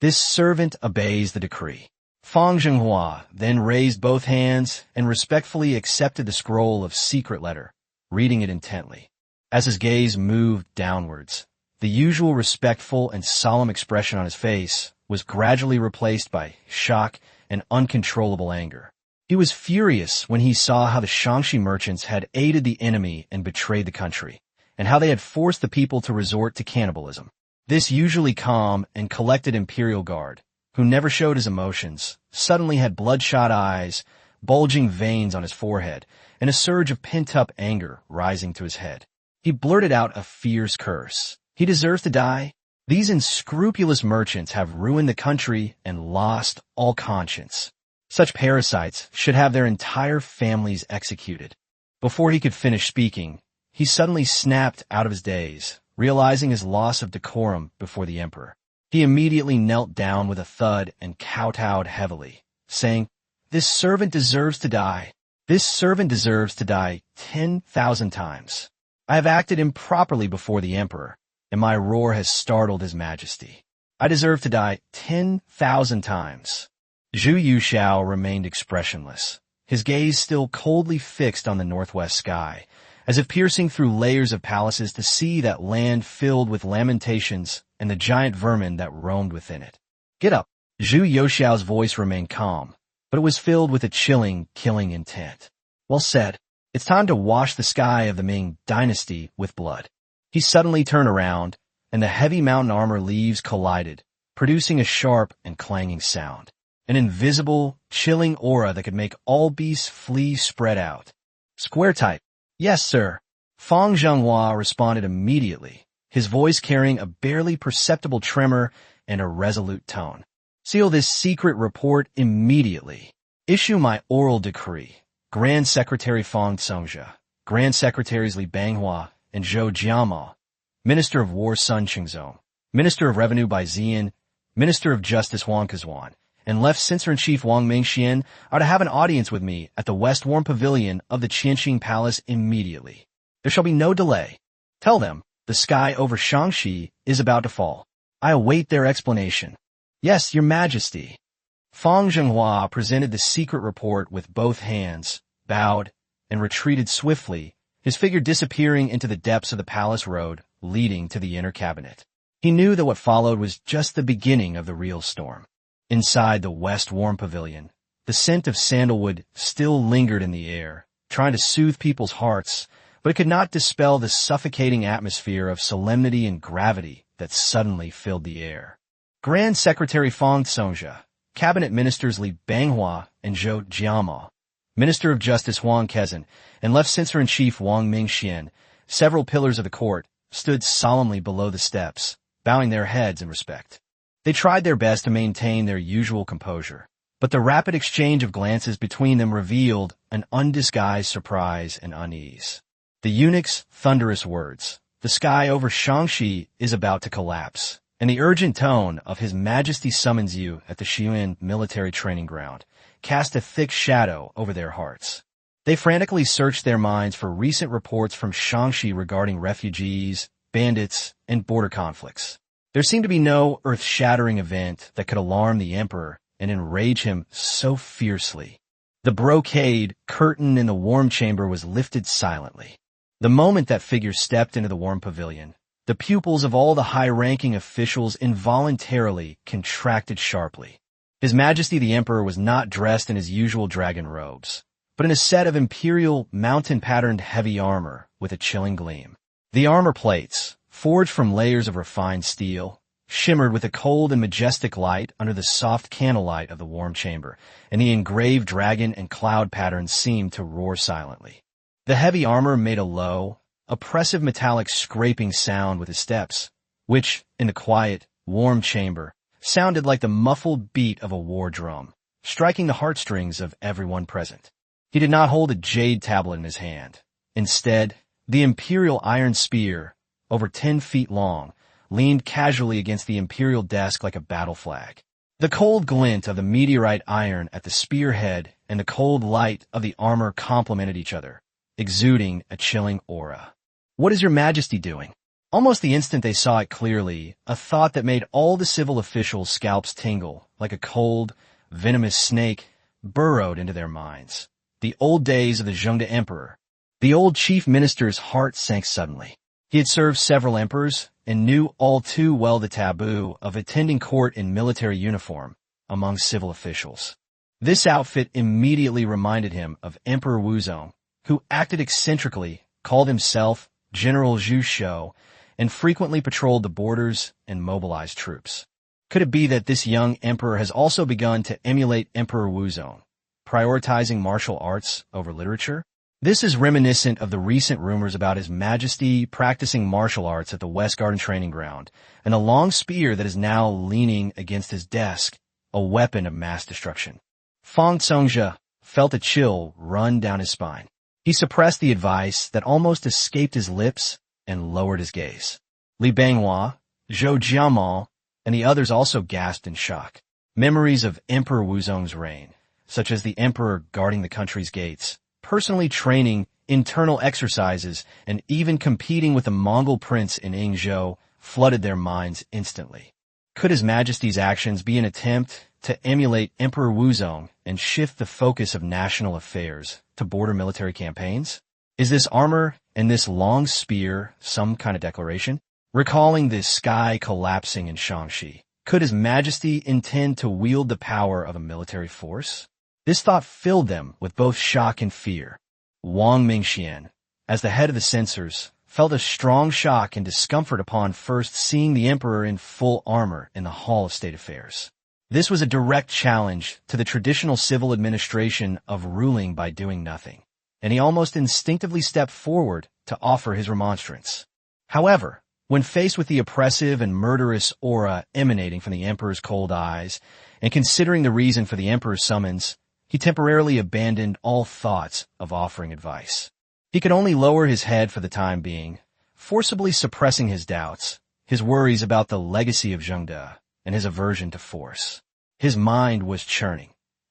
This servant obeys the decree." Fang Zhenghua then raised both hands and respectfully accepted the scroll of secret letter, reading it intently. As his gaze moved downwards, the usual respectful and solemn expression on his face was gradually replaced by shock and uncontrollable anger. He was furious when he saw how the Shangxi merchants had aided the enemy and betrayed the country, and how they had forced the people to resort to cannibalism. This usually calm and collected imperial guard, who never showed his emotions, suddenly had bloodshot eyes, bulging veins on his forehead, and a surge of pent-up anger rising to his head. He blurted out a fierce curse. "He deserves to die. These unscrupulous merchants have ruined the country and lost all conscience. Such parasites should have their entire families executed." Before he could finish speaking, he suddenly snapped out of his daze, realizing his loss of decorum before the emperor. He immediately knelt down with a thud and kowtowed heavily, saying, "This servant deserves to die. This servant deserves to die 10,000 times. I have acted improperly before the emperor, and my roar has startled his majesty. I deserve to die 10,000 times." Zhu Youxiao remained expressionless, his gaze still coldly fixed on the northwest sky, as if piercing through layers of palaces to see that land filled with lamentations and the giant vermin that roamed within it. "Get up." Zhu Youxiao's voice remained calm, but it was filled with a chilling, killing intent. "Well said. It's time to wash the sky of the Ming dynasty with blood." He suddenly turned around, and the heavy mountain armor leaves collided, producing a sharp and clanging sound. An invisible, chilling aura that could make all beasts flee spread out. "Square type." "Yes, sir." Fang Zhenghua responded immediately, his voice carrying a barely perceptible tremor and a resolute tone. "Seal this secret report immediately. Issue my oral decree. Grand Secretary Fang Congzhe, Grand Secretaries Li Banghua and Zhou Jiamo, Minister of War Sun Qingzong, Minister of Revenue Bai Ziyan, Minister of Justice Wang Kazwan, and Left Censor-in-Chief Wang Mingxian are to have an audience with me at the West Warm Pavilion of the Qianxing Palace immediately. There shall be no delay. Tell them the sky over Shangxi is about to fall. I await their explanation." "Yes, Your Majesty." Fang Zhenghua presented the secret report with both hands, bowed, and retreated swiftly, his figure disappearing into the depths of the palace road leading to the inner cabinet. He knew that what followed was just the beginning of the real storm. Inside the West Warm Pavilion, the scent of sandalwood still lingered in the air, trying to soothe people's hearts, but it could not dispel the suffocating atmosphere of solemnity and gravity that suddenly filled the air. Grand Secretary Fang Congzhe, Cabinet Ministers Li Banghua and Zhou Jiamo, Minister of Justice Wang Kezan, and Left Censor-in-Chief Wang Mingxian, several pillars of the court, stood solemnly below the steps, bowing their heads in respect. They tried their best to maintain their usual composure, but the rapid exchange of glances between them revealed an undisguised surprise and unease. The eunuch's thunderous words, "The sky over Shangxi is about to collapse," and the urgent tone of His Majesty summons you at the Xiuyuan military training ground, cast a thick shadow over their hearts. They frantically searched their minds for recent reports from Shangxi regarding refugees, bandits, and border conflicts. There seemed to be no earth-shattering event that could alarm the emperor and enrage him so fiercely. The brocade curtain in the warm chamber was lifted silently. The moment that figure stepped into the warm pavilion, The pupils of all the high-ranking officials involuntarily contracted sharply. His Majesty the Emperor was not dressed in his usual dragon robes, but in a set of imperial mountain-patterned heavy armor with a chilling gleam. The armor plates, forged from layers of refined steel, shimmered with a cold and majestic light under the soft candlelight of the warm chamber, and the engraved dragon and cloud patterns seemed to roar silently. The heavy armor made a low, oppressive metallic scraping sound with his steps, which, in the quiet, warm chamber, sounded like the muffled beat of a war drum, striking the heartstrings of everyone present. He did not hold a jade tablet in his hand. Instead, the imperial iron spear, over 10 feet long, leaned casually against the imperial desk like a battle flag. The cold glint of the meteorite iron at the spearhead and the cold light of the armor complemented each other, exuding a chilling aura. "What is your Majesty doing?" Almost the instant they saw it clearly, a thought that made all the civil officials' scalps tingle, like a cold, venomous snake, burrowed into their minds. The old days of the Zhengde Emperor. The old chief minister's heart sank suddenly. He had served several emperors and knew all too well the taboo of attending court in military uniform among civil officials. This outfit immediately reminded him of Emperor Wuzong, who acted eccentrically, called himself General Zhu Shou, and frequently patrolled the borders and mobilized troops. Could it be that this young emperor has also begun to emulate Emperor Wuzong, prioritizing martial arts over literature? This is reminiscent of the recent rumors about His Majesty practicing martial arts at the West Garden Training Ground, and a long spear that is now leaning against his desk, a weapon of mass destruction. Fang Congzhe felt a chill run down his spine. He suppressed the advice that almost escaped his lips and lowered his gaze. Li Banghua, Zhou Jiamao, and the others also gasped in shock. Memories of Emperor Wuzong's reign, such as the emperor guarding the country's gates, personally training, internal exercises, and even competing with the Mongol prince in Yingzhou, flooded their minds instantly. Could His Majesty's actions be an attempt to emulate Emperor Wuzong and shift the focus of national affairs to border military campaigns? Is this armor and this long spear some kind of declaration? Recalling the sky collapsing in Shaanxi, could His Majesty intend to wield the power of a military force? This thought filled them with both shock and fear. Wang Mingxian, as the head of the censors, felt a strong shock and discomfort upon first seeing the emperor in full armor in the Hall of State Affairs. This was a direct challenge to the traditional civil administration of ruling by doing nothing, and he almost instinctively stepped forward to offer his remonstrance. However, when faced with the oppressive and murderous aura emanating from the emperor's cold eyes, and considering the reason for the emperor's summons, he temporarily abandoned all thoughts of offering advice. He could only lower his head for the time being, forcibly suppressing his doubts, his worries about the legacy of Zhengde, and his aversion to force. His mind was churning.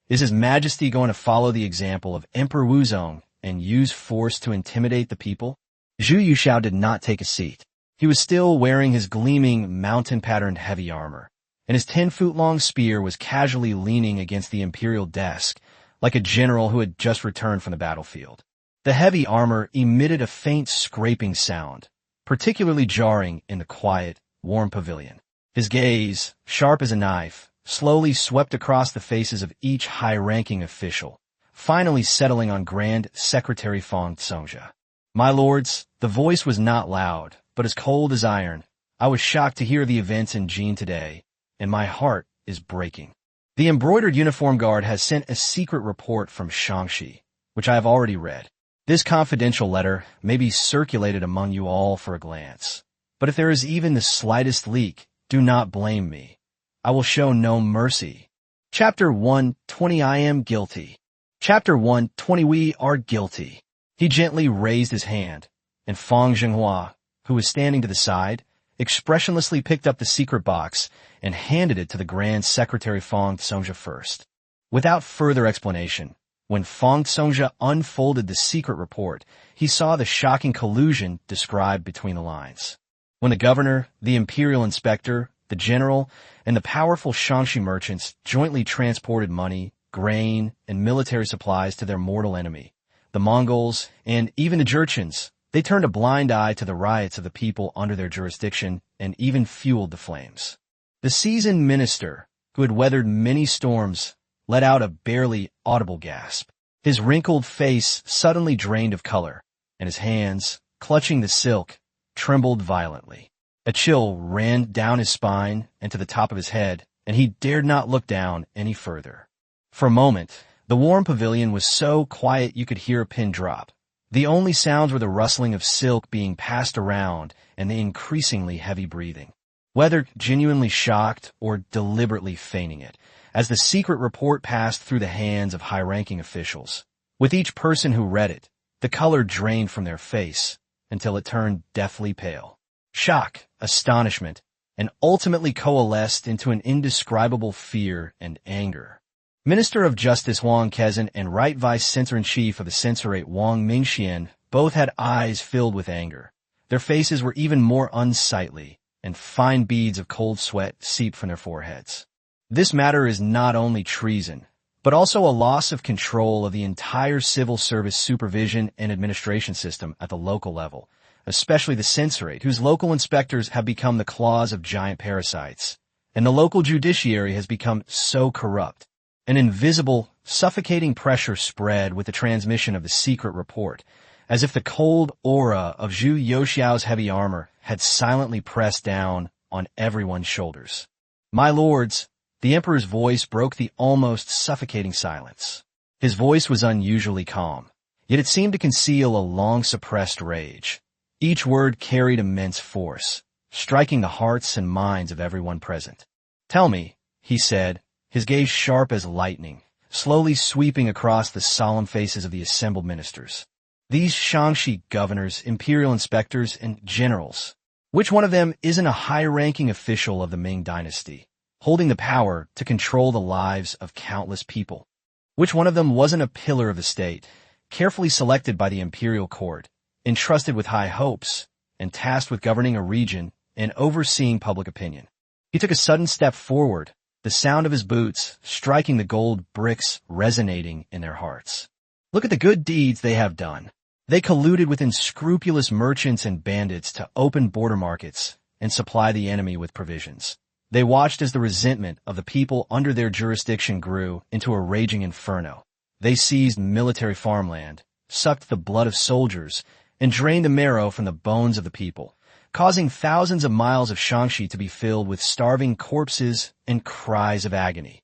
Is His Majesty going to follow the example of Emperor Wuzong and use force to intimidate the people? Zhu Yushao did not take a seat. He was still wearing his gleaming, mountain-patterned heavy armor, and his 10-foot-long spear was casually leaning against the imperial desk, like a general who had just returned from the battlefield. The heavy armor emitted a faint scraping sound, particularly jarring in the quiet, warm pavilion. His gaze, sharp as a knife, slowly swept across the faces of each high-ranking official, finally settling on Grand Secretary Fang Congzhe. My lords, the voice was not loud, but as cold as iron. I was shocked to hear the events in Jin today, and my heart is breaking. The embroidered uniform guard has sent a secret report from Shaanxi, which I have already read. This confidential letter may be circulated among you all for a glance, but if there is even the slightest leak, do not blame me. I will show no mercy. Chapter 120 I am guilty. Chapter 120 We are guilty. He gently raised his hand, and Fang Zhenghua, who was standing to the side, expressionlessly picked up the secret box and handed it to the Grand Secretary Fang Congzhe first. Without further explanation, when Fang Congzhe unfolded the secret report, he saw the shocking collusion described between the lines. When the governor, the imperial inspector, the general, and the powerful Shaanxi merchants jointly transported money, grain, and military supplies to their mortal enemy, the Mongols, and even the Jurchens, They turned a blind eye to the riots of the people under their jurisdiction and even fueled the flames. The seasoned minister, who had weathered many storms, let out a barely audible gasp. His wrinkled face suddenly drained of color, and his hands, clutching the silk, trembled violently. A chill ran down his spine and to the top of his head, and he dared not look down any further. For a moment, the warm pavilion was so quiet you could hear a pin drop. The only sounds were the rustling of silk being passed around and the increasingly heavy breathing. Whether genuinely shocked or deliberately feigning it, as the secret report passed through the hands of high-ranking officials. With each person who read it, the color drained from their face until it turned deathly pale. Shock, astonishment, and ultimately coalesced into an indescribable fear and anger. Minister of Justice Wang Kezhan and Right Vice-Censor-in-Chief of the Censorate Wang Mingxian both had eyes filled with anger. Their faces were even more unsightly, and fine beads of cold sweat seeped from their foreheads. This matter is not only treason, but also a loss of control of the entire civil service supervision and administration system at the local level, especially the censorate, whose local inspectors have become the claws of giant parasites, and the local judiciary has become so corrupt. An invisible, suffocating pressure spread with the transmission of the secret report, as if the cold aura of Zhu Youxiao's heavy armor had silently pressed down on everyone's shoulders. My lords, the emperor's voice broke the almost suffocating silence. His voice was unusually calm, yet it seemed to conceal a long-suppressed rage. Each word carried immense force, striking the hearts and minds of everyone present. Tell me, he said, his gaze sharp as lightning, slowly sweeping across the solemn faces of the assembled ministers. These Shaanxi governors, imperial inspectors, and generals, which one of them isn't a high-ranking official of the Ming dynasty, holding the power to control the lives of countless people? Which one of them wasn't a pillar of the state, carefully selected by the imperial court, entrusted with high hopes, and tasked with governing a region and overseeing public opinion? He took a sudden step forward, the sound of his boots striking the gold bricks resonating in their hearts. Look at the good deeds they have done. They colluded with unscrupulous merchants and bandits to open border markets and supply the enemy with provisions. They watched as the resentment of the people under their jurisdiction grew into a raging inferno. They seized military farmland, sucked the blood of soldiers, and drained the marrow from the bones of the people, causing thousands of miles of Shaanxi to be filled with starving corpses and cries of agony.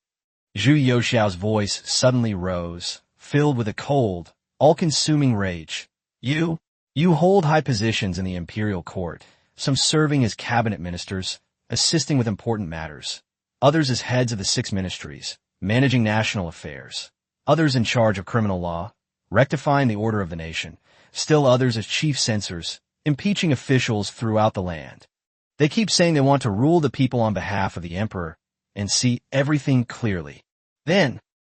Zhu Youxiao's voice suddenly rose, filled with a cold, all-consuming rage. You hold high positions in the imperial court, some serving as cabinet ministers, assisting with important matters, others as heads of the 6 ministries, managing national affairs, others in charge of criminal law, rectifying the order of the nation, still others as chief censors, impeaching officials throughout the land. They keep saying they want to rule the people on behalf of the emperor and see everything clearly.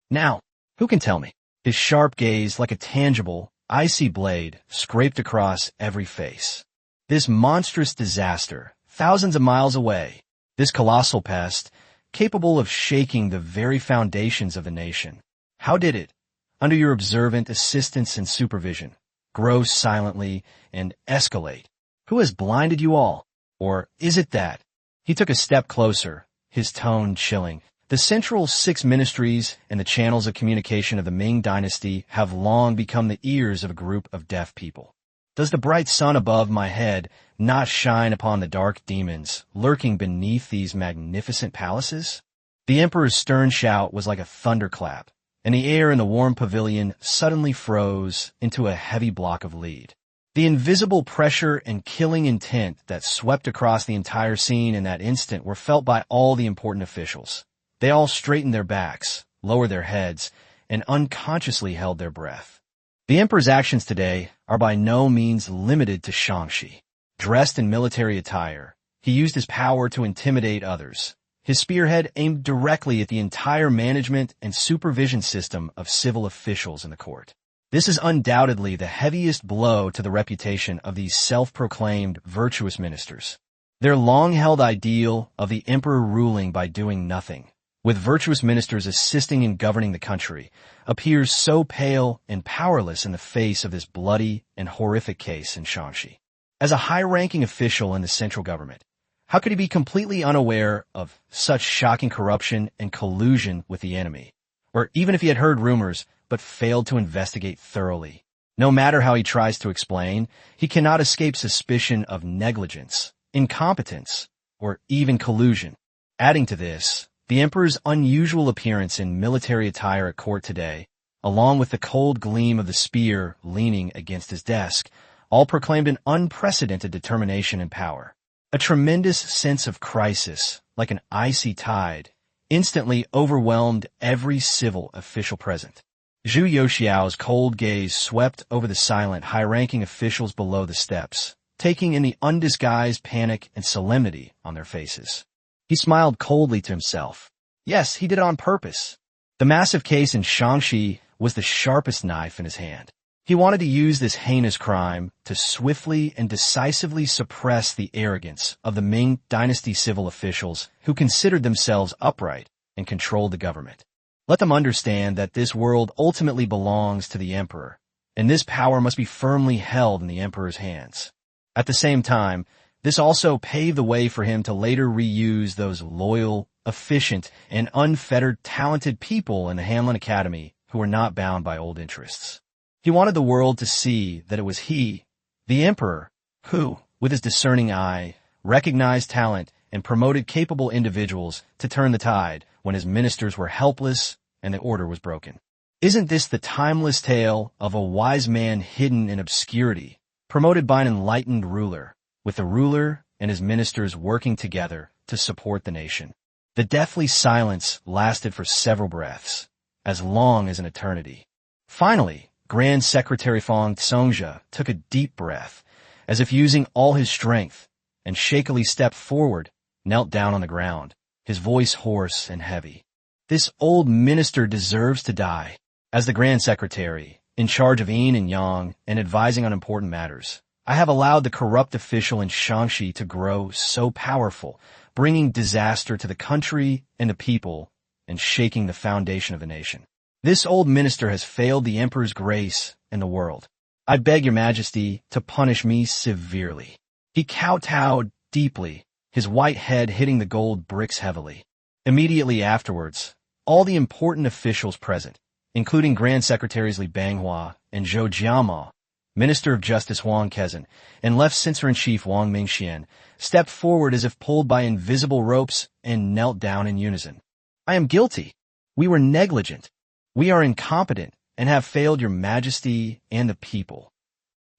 Now, who can tell me? His sharp gaze, like a tangible, icy blade, scraped across every face. This monstrous disaster, thousands of miles away, this colossal pest, capable of shaking the very foundations of the nation. How did it, under your observant assistance and supervision, grow silently and escalate? Who has blinded you all? Or is it that? He took a step closer, his tone chilling. The central 6 ministries and the channels of communication of the Ming dynasty have long become the ears of a group of deaf people. Does the bright sun above my head not shine upon the dark demons lurking beneath these magnificent palaces? The emperor's stern shout was like a thunderclap, and the air in the warm pavilion suddenly froze into a heavy block of lead. The invisible pressure and killing intent that swept across the entire scene in that instant were felt by all the important officials. They all straightened their backs, lowered their heads, and unconsciously held their breath. The emperor's actions today are by no means limited to Shaanxi. Dressed in military attire, he used his power to intimidate others. His spearhead aimed directly at the entire management and supervision system of civil officials in the court. This is undoubtedly the heaviest blow to the reputation of these self-proclaimed virtuous ministers. Their long-held ideal of the emperor ruling by doing nothing, with virtuous ministers assisting in governing the country, appears so pale and powerless in the face of this bloody and horrific case in Shaanxi. As a high-ranking official in the central government, how could he be completely unaware of such shocking corruption and collusion with the enemy? Or even if he had heard rumors but failed to investigate thoroughly. No matter how he tries to explain, he cannot escape suspicion of negligence, incompetence, or even collusion. Adding to this, the emperor's unusual appearance in military attire at court today, along with the cold gleam of the spear leaning against his desk, all proclaimed an unprecedented determination and power. A tremendous sense of crisis, like an icy tide, instantly overwhelmed every civil official present. Zhu Youxiao's cold gaze swept over the silent, high-ranking officials below the steps, taking in the undisguised panic and solemnity on their faces. He smiled coldly to himself. Yes, he did it on purpose. The massive case in Shaanxi was the sharpest knife in his hand. He wanted to use this heinous crime to swiftly and decisively suppress the arrogance of the Ming Dynasty civil officials who considered themselves upright and controlled the government. Let them understand that this world ultimately belongs to the emperor, and this power must be firmly held in the emperor's hands. At the same time, this also paved the way for him to later reuse those loyal, efficient, and unfettered talented people in the Hanlin Academy who were not bound by old interests. He wanted the world to see that it was he, the emperor, who, with his discerning eye, recognized talent and promoted capable individuals to turn the tide when his ministers were helpless and the order was broken. Isn't this the timeless tale of a wise man hidden in obscurity, promoted by an enlightened ruler, with the ruler and his ministers working together to support the nation? The deathly silence lasted for several breaths, as long as an eternity. Finally, Grand Secretary Fang Songjia took a deep breath, as if using all his strength, and shakily stepped forward, knelt down on the ground, his voice hoarse and heavy. This old minister deserves to die. As the Grand Secretary, in charge of Yin and Yang and advising on important matters, I have allowed the corrupt official in Shaanxi to grow so powerful, bringing disaster to the country and the people and shaking the foundation of the nation. This old minister has failed the emperor's grace and the world. I beg your majesty to punish me severely. He kowtowed deeply, his white head hitting the gold bricks heavily. Immediately afterwards, all the important officials present, including Grand Secretaries Li Banghua and Zhou Jiama, Minister of Justice Huang Kezhen, and Left Censor-in-Chief Wang Mingxian, stepped forward as if pulled by invisible ropes and knelt down in unison. I am guilty. We were negligent. We are incompetent and have failed your majesty and the people.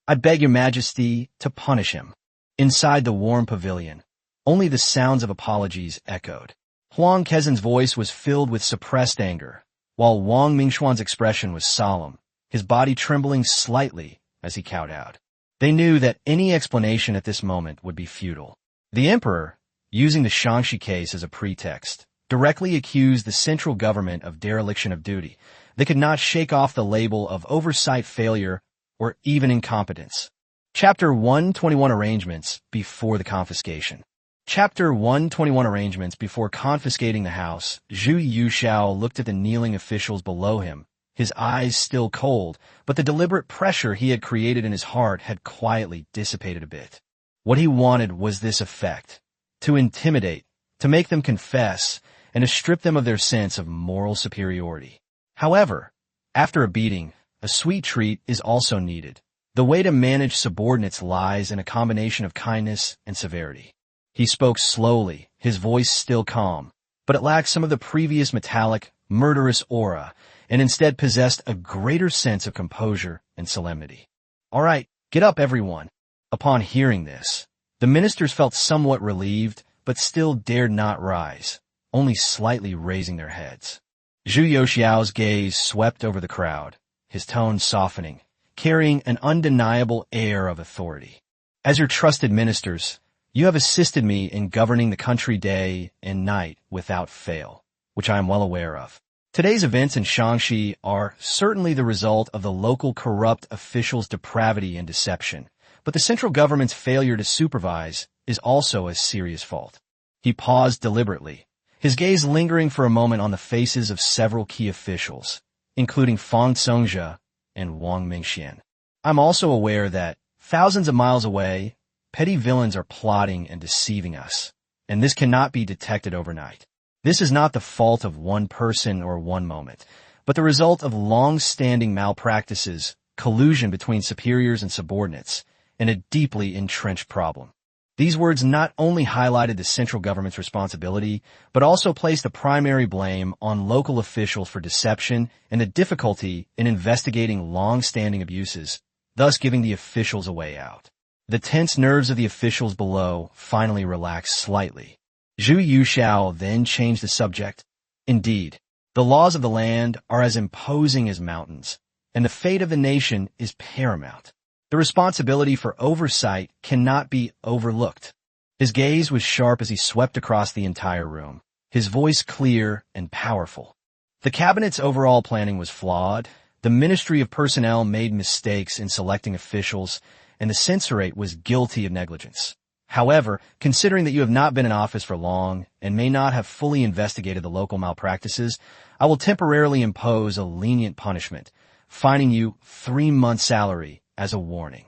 I beg your majesty to punish him. Inside the warm pavilion, only the sounds of apologies echoed. Huang Kezhen's voice was filled with suppressed anger, while Wang Mingxuan's expression was solemn, his body trembling slightly as he kowtowed. They knew that any explanation at this moment would be futile. The emperor, using the Shaanxi case as a pretext, directly accused the central government of dereliction of duty. They could not shake off the label of oversight failure or even incompetence. Chapter 121 Arrangements before the confiscation. Chapter 121 Arrangements before confiscating the house. Zhu Youxiao looked at the kneeling officials below him, his eyes still cold, but the deliberate pressure he had created in his heart had quietly dissipated a bit. What he wanted was this effect: to intimidate, to make them confess, and to strip them of their sense of moral superiority. However, after a beating, a sweet treat is also needed. The way to manage subordinates lies in a combination of kindness and severity. He spoke slowly, his voice still calm, but it lacked some of the previous metallic, murderous aura, and instead possessed a greater sense of composure and solemnity. All right, get up, everyone. Upon hearing this, the ministers felt somewhat relieved, but still dared not rise, only slightly raising their heads. Zhu Youxiao's gaze swept over the crowd, his tone softening, carrying an undeniable air of authority. As your trusted ministers, you have assisted me in governing the country day and night without fail, which I am well aware of. Today's events in Shaanxi are certainly the result of the local corrupt officials' depravity and deception, but the central government's failure to supervise is also a serious fault. He paused deliberately, his gaze lingering for a moment on the faces of several key officials, including Fang Songjia and Wang Mingxian. I'm also aware that, thousands of miles away, petty villains are plotting and deceiving us, and this cannot be detected overnight. This is not the fault of one person or one moment, but the result of long-standing malpractices, collusion between superiors and subordinates, and a deeply entrenched problem. These words not only highlighted the central government's responsibility, but also placed the primary blame on local officials for deception and the difficulty in investigating long-standing abuses, thus giving the officials a way out. The tense nerves of the officials below finally relaxed slightly. Zhu Yuxiao then changed the subject. Indeed, the laws of the land are as imposing as mountains, and the fate of the nation is paramount. The responsibility for oversight cannot be overlooked. His gaze was sharp as he swept across the entire room, his voice clear and powerful. The cabinet's overall planning was flawed, the Ministry of Personnel made mistakes in selecting officials, and the censorate was guilty of negligence. However, considering that you have not been in office for long and may not have fully investigated the local malpractices, I will temporarily impose a lenient punishment, fining you 3 months' salary as a warning.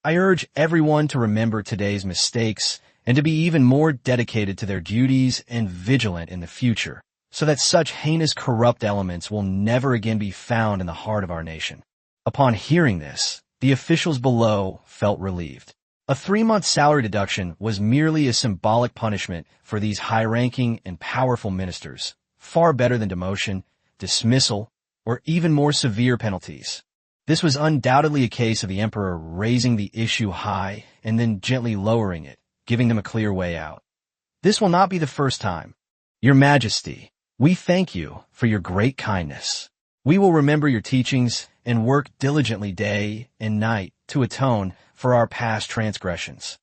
I urge everyone to remember today's mistakes and to be even more dedicated to their duties and vigilant in the future, so that such heinous corrupt elements will never again be found in the heart of our nation. Upon hearing this, the officials below felt relieved. A 3-month salary deduction was merely a symbolic punishment for these high-ranking and powerful ministers, far better than demotion, dismissal, or even more severe penalties. This was undoubtedly a case of the emperor raising the issue high and then gently lowering it, giving them a clear way out. This will not be the first time. Your Majesty, we thank you for your great kindness. We will remember your teachings and work diligently day and night to atone for our past transgressions.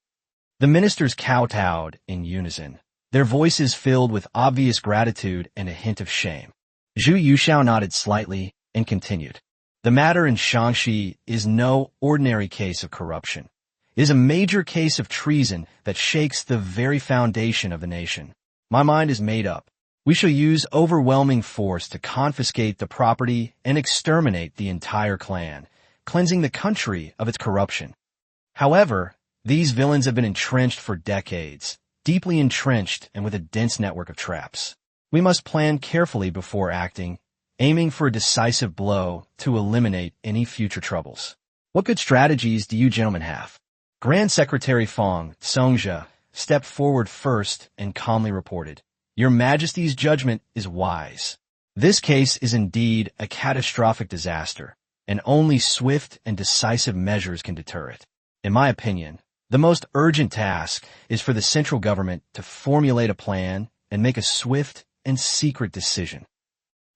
The ministers kowtowed in unison, their voices filled with obvious gratitude and a hint of shame. Zhu Yuxiao nodded slightly and continued. The matter in Shaanxi is no ordinary case of corruption. It is a major case of treason that shakes the very foundation of the nation. My mind is made up. We shall use overwhelming force to confiscate the property and exterminate the entire clan, cleansing the country of its corruption. However, these villains have been entrenched for decades, deeply entrenched and with a dense network of traps. We must plan carefully before acting, aiming for a decisive blow to eliminate any future troubles. What good strategies do you gentlemen have? Grand Secretary Fang Songjia stepped forward first and calmly reported, Your Majesty's judgment is wise. This case is indeed a catastrophic disaster, and only swift and decisive measures can deter it. In my opinion, the most urgent task is for the central government to formulate a plan and make a swift and secret decision.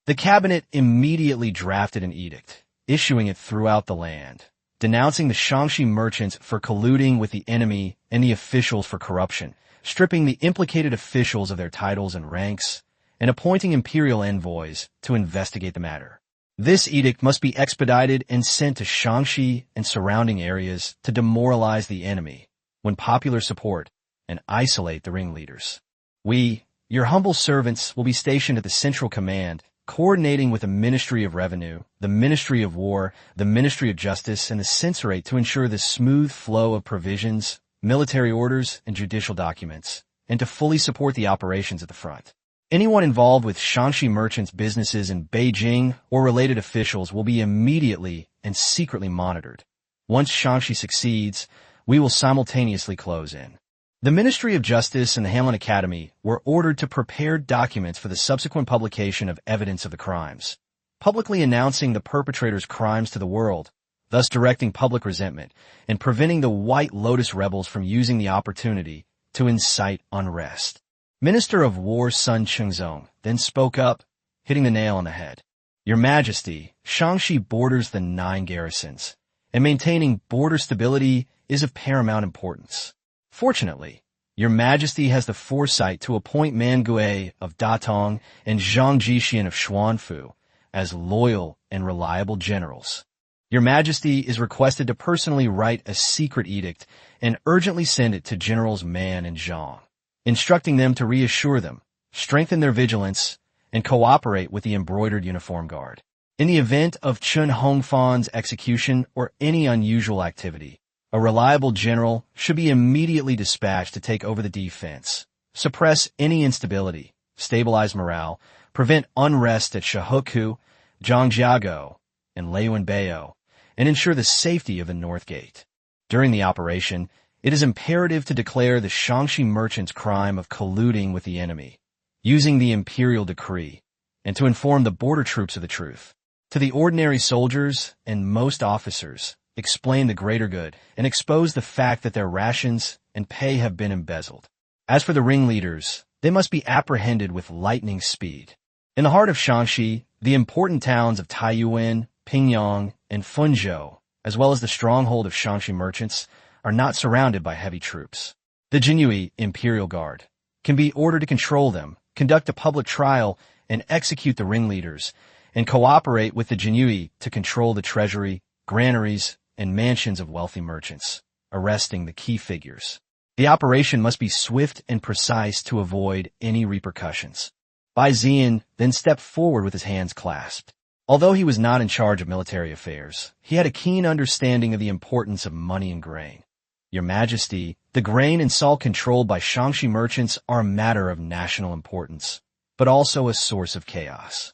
The cabinet immediately drafted an edict, issuing it throughout the land, denouncing the Shaanxi merchants for colluding with the enemy and the officials for corruption, stripping the implicated officials of their titles and ranks, and appointing imperial envoys to investigate the matter. This edict must be expedited and sent to Shaanxi and surrounding areas to demoralize the enemy, win popular support, and isolate the ringleaders. We, your humble servants, will be stationed at the Central Command, coordinating with the Ministry of Revenue, the Ministry of War, the Ministry of Justice, and the Censorate to ensure the smooth flow of provisions, military orders, and judicial documents, and to fully support the operations at the front. Anyone involved with Shaanxi merchants' businesses in Beijing or related officials will be immediately and secretly monitored. Once Shaanxi succeeds, we will simultaneously close in. The Ministry of Justice and the Hanlin Academy were ordered to prepare documents for the subsequent publication of evidence of the crimes, publicly announcing the perpetrator's crimes to the world, thus directing public resentment and preventing the White Lotus rebels from using the opportunity to incite unrest. Minister of War Sun Chengzong then spoke up, hitting the nail on the head. Your Majesty, Shaanxi borders the 9 garrisons, and maintaining border stability is of paramount importance. Fortunately, Your Majesty has the foresight to appoint Man Gui of Datong and Zhang Jixian of Xuanfu as loyal and reliable generals. Your Majesty is requested to personally write a secret edict and urgently send it to Generals Man and Zhang, instructing them to reassure them, strengthen their vigilance, and cooperate with the embroidered uniform guard. In the event of Chun Hongfan's execution or any unusual activity, a reliable general should be immediately dispatched to take over the defense, suppress any instability, stabilize morale, prevent unrest at Shahoku, Zhangjiago, and Leiyuanbao, and ensure the safety of the North Gate. During the operation, it is imperative to declare the Shaanxi merchants' crime of colluding with the enemy, using the imperial decree, and to inform the border troops of the truth. To the ordinary soldiers and most officers, explain the greater good and expose the fact that their rations and pay have been embezzled. As for the ringleaders, they must be apprehended with lightning speed. In the heart of Shaanxi, the important towns of Taiyuan, Pingyang, and Fenzhou, as well as the stronghold of Shaanxi merchants, are not surrounded by heavy troops. The Jinyue Imperial Guard can be ordered to control them, conduct a public trial, and execute the ringleaders, and cooperate with the Jinyue to control the treasury, granaries, and mansions of wealthy merchants, arresting the key figures. The operation must be swift and precise to avoid any repercussions. Bai Ziyan then stepped forward with his hands clasped. Although he was not in charge of military affairs, he had a keen understanding of the importance of money and grain. Your Majesty, the grain and salt controlled by Shaanxi merchants are a matter of national importance, but also a source of chaos.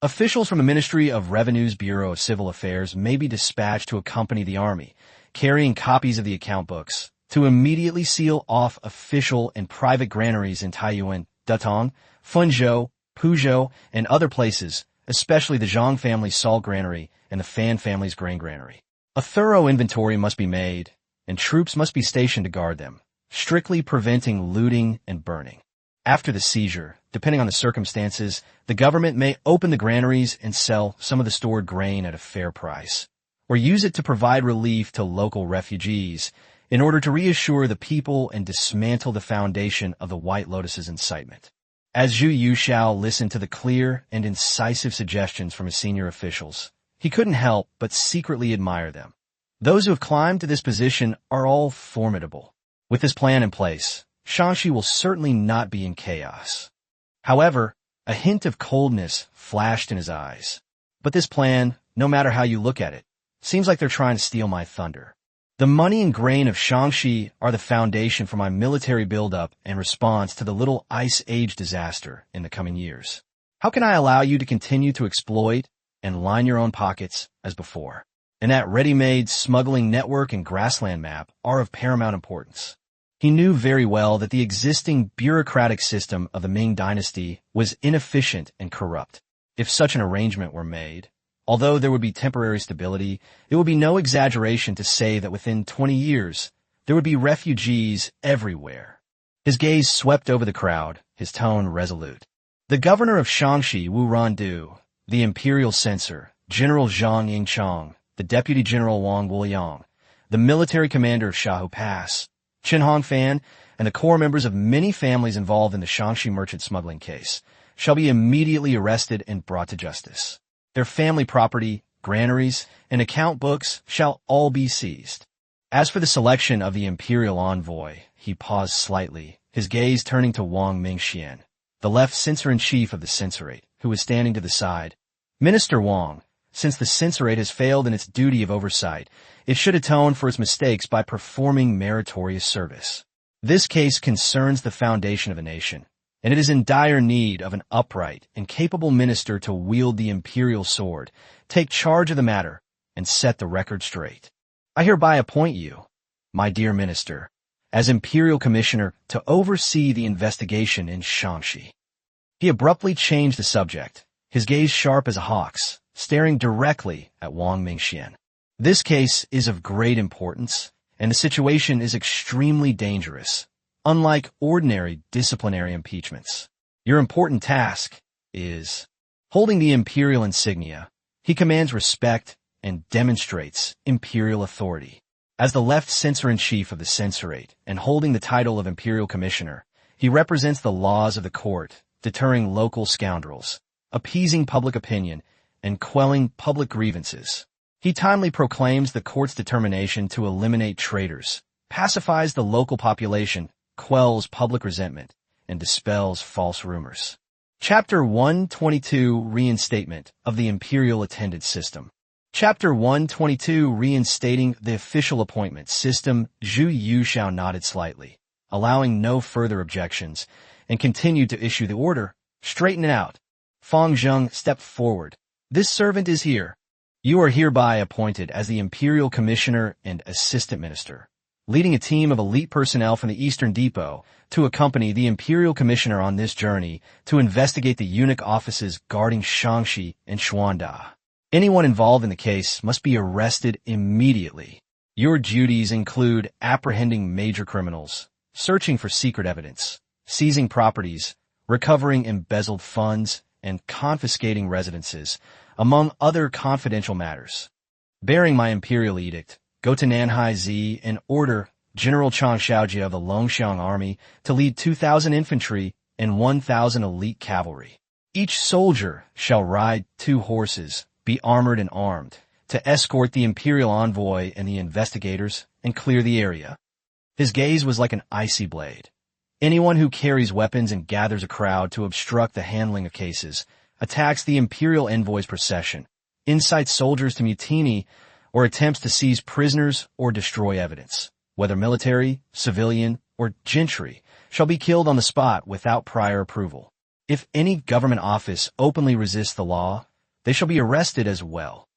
Officials from the Ministry of Revenue's Bureau of Civil Affairs may be dispatched to accompany the army, carrying copies of the account books, to immediately seal off official and private granaries in Taiyuan, Datong, Fenzhou, Puzhou, and other places, especially the Zhang family's salt granary and the Fan family's grain granary. A thorough inventory must be made, and troops must be stationed to guard them, strictly preventing looting and burning. After the seizure, depending on the circumstances, the government may open the granaries and sell some of the stored grain at a fair price, or use it to provide relief to local refugees in order to reassure the people and dismantle the foundation of the White Lotus's incitement. As Zhu Yushao listened to the clear and incisive suggestions from his senior officials, he couldn't help but secretly admire them. Those who have climbed to this position are all formidable. With this plan in place, Shaanxi will certainly not be in chaos. However, a hint of coldness flashed in his eyes. But this plan, no matter how you look at it, seems like they're trying to steal my thunder. The money and grain of Shaanxi are the foundation for my military buildup and response to the Little Ice Age disaster in the coming years. How can I allow you to continue to exploit and line your own pockets as before? And that ready-made smuggling network and grassland map are of paramount importance. He knew very well that the existing bureaucratic system of the Ming Dynasty was inefficient and corrupt. If such an arrangement were made, although there would be temporary stability, it would be no exaggeration to say that within 20 years, there would be refugees everywhere. His gaze swept over the crowd, his tone resolute. The governor of Shaanxi, Wu Randu, the imperial censor, General Zhang Yingchang, the deputy general Wang Wuliang, the military commander of Shahu Pass, Qin Hongfan, and the core members of many families involved in the Shaanxi merchant smuggling case shall be immediately arrested and brought to justice. Their family property, granaries, and account books shall all be seized. As for the selection of the imperial envoy, he paused slightly, his gaze turning to Wang Mingxian, the left censor-in-chief of the censorate, who was standing to the side. Minister Wang, since the censorate has failed in its duty of oversight, it should atone for its mistakes by performing meritorious service. This case concerns the foundation of a nation, and it is in dire need of an upright and capable minister to wield the imperial sword, take charge of the matter, and set the record straight. I hereby appoint you, my dear minister, as imperial commissioner to oversee the investigation in Shaanxi. He abruptly changed the subject, his gaze sharp as a hawk's, staring directly at Wang Mingxian. This case is of great importance, and the situation is extremely dangerous, unlike ordinary disciplinary impeachments. Your important task is holding the imperial insignia. He commands respect and demonstrates imperial authority. As the left censor-in-chief of the censorate and holding the title of imperial commissioner, he represents the laws of the court, deterring local scoundrels, appeasing public opinion, and quelling public grievances. He timely proclaims the court's determination to eliminate traitors, pacifies the local population, quells public resentment, and dispels false rumors. Chapter 122 Reinstatement of the Imperial Attendant System. Chapter 122 Reinstating the Official Appointment System. Zhu Yuxiao nodded slightly, allowing no further objections, and continued to issue the order. Straighten it out. Fang Zheng stepped forward. This servant is here. You are hereby appointed as the Imperial Commissioner and Assistant Minister, leading a team of elite personnel from the Eastern Depot to accompany the Imperial Commissioner on this journey to investigate the eunuch offices guarding Shangxi and Xuanda. Anyone involved in the case must be arrested immediately. Your duties include apprehending major criminals, searching for secret evidence, seizing properties, recovering embezzled funds, and confiscating residences, among other confidential matters. Bearing my imperial edict, go to Nanhai and order General Chang Xiaojie of the Longxiang Army to lead 2,000 infantry and 1,000 elite cavalry. Each soldier shall ride 2 horses, be armored and armed, to escort the imperial envoy and the investigators and clear the area. His gaze was like an icy blade. Anyone who carries weapons and gathers a crowd to obstruct the handling of cases, attacks the imperial envoy's procession, incites soldiers to mutiny, or attempts to seize prisoners or destroy evidence, whether military, civilian, or gentry, shall be killed on the spot without prior approval. If any government office openly resists the law, they shall be arrested as well.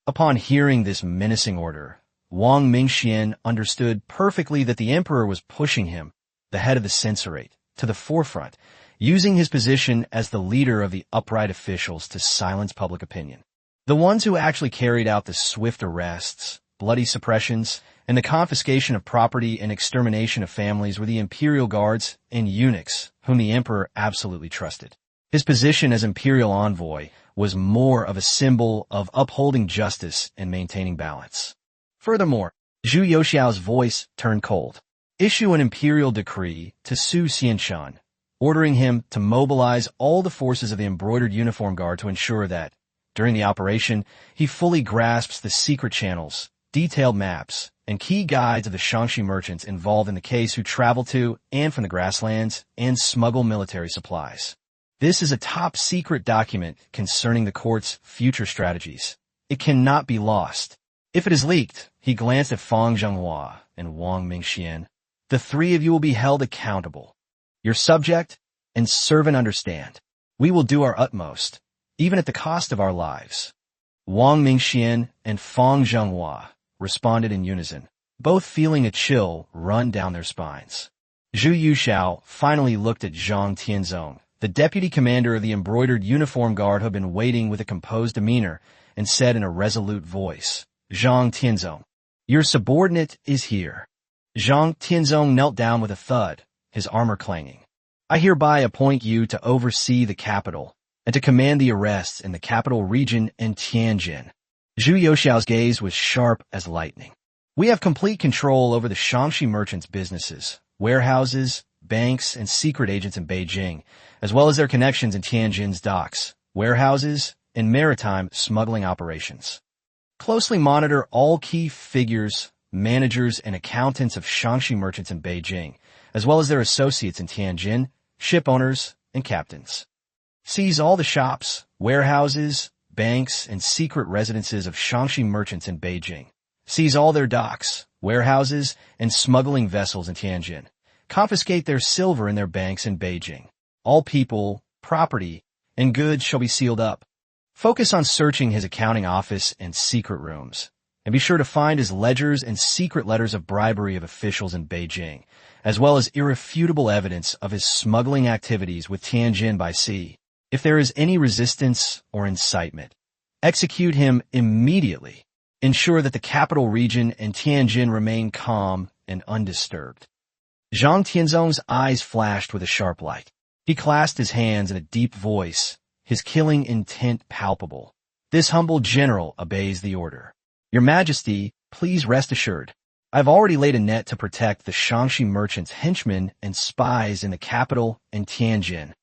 Upon hearing this menacing order, Wang Mingxian understood perfectly that the emperor was pushing him, the head of the censorate, to the forefront, using his position as the leader of the upright officials to silence public opinion. The ones who actually carried out the swift arrests, bloody suppressions, and the confiscation of property and extermination of families were the imperial guards and eunuchs whom the emperor absolutely trusted. His position as imperial envoy was more of a symbol of upholding justice and maintaining balance. Furthermore, Zhu Yuxiao's voice turned cold. Issue an imperial decree to Su Xianshan, ordering him to mobilize all the forces of the embroidered uniform guard to ensure that, during the operation, he fully grasps the secret channels, detailed maps, and key guides of the Shangxi merchants involved in the case who travel to and from the grasslands and smuggle military supplies. This is a top-secret document concerning the court's future strategies. It cannot be lost. If it is leaked, he glanced at Fang Zhenghua and Wang Mingxian. The 3 of you will be held accountable. Your subject and servant understand. We will do our utmost, even at the cost of our lives. Wang Mingxian and Fang Zhenghua responded in unison, both feeling a chill run down their spines. Zhu Yuxiao finally looked at Zhang Tianzong, the deputy commander of the embroidered uniform guard who had been waiting with a composed demeanor, and said in a resolute voice, Zhang Tianzong, your subordinate is here. Zhang Tianzong knelt down with a thud, his armor clanging. I hereby appoint you to oversee the capital and to command the arrests in the capital region and Tianjin. Zhu Yuxiao's gaze was sharp as lightning. We have complete control over the Shangxi merchants' businesses, warehouses, banks, and secret agents in Beijing, as well as their connections in Tianjin's docks, warehouses, and maritime smuggling operations. Closely monitor all key figures, managers, and accountants of Shangxi merchants in Beijing, as well as their associates in Tianjin, ship owners, and captains. Seize all the shops, warehouses, banks, and secret residences of Shangxi merchants in Beijing. Seize all their docks, warehouses, and smuggling vessels in Tianjin. Confiscate their silver in their banks in Beijing. All people, property, and goods shall be sealed up. Focus on searching his accounting office and secret rooms, and be sure to find his ledgers and secret letters of bribery of officials in Beijing, as well as irrefutable evidence of his smuggling activities with Tianjin by sea. If there is any resistance or incitement, execute him immediately. Ensure that the capital region and Tianjin remain calm and undisturbed. Zhang Tianzong's eyes flashed with a sharp light. He clasped his hands in a deep voice, his killing intent palpable. This humble general obeys the order. Your Majesty, please rest assured. I've already laid a net to protect the Shangxi merchants' henchmen and spies in the capital and Tianjin.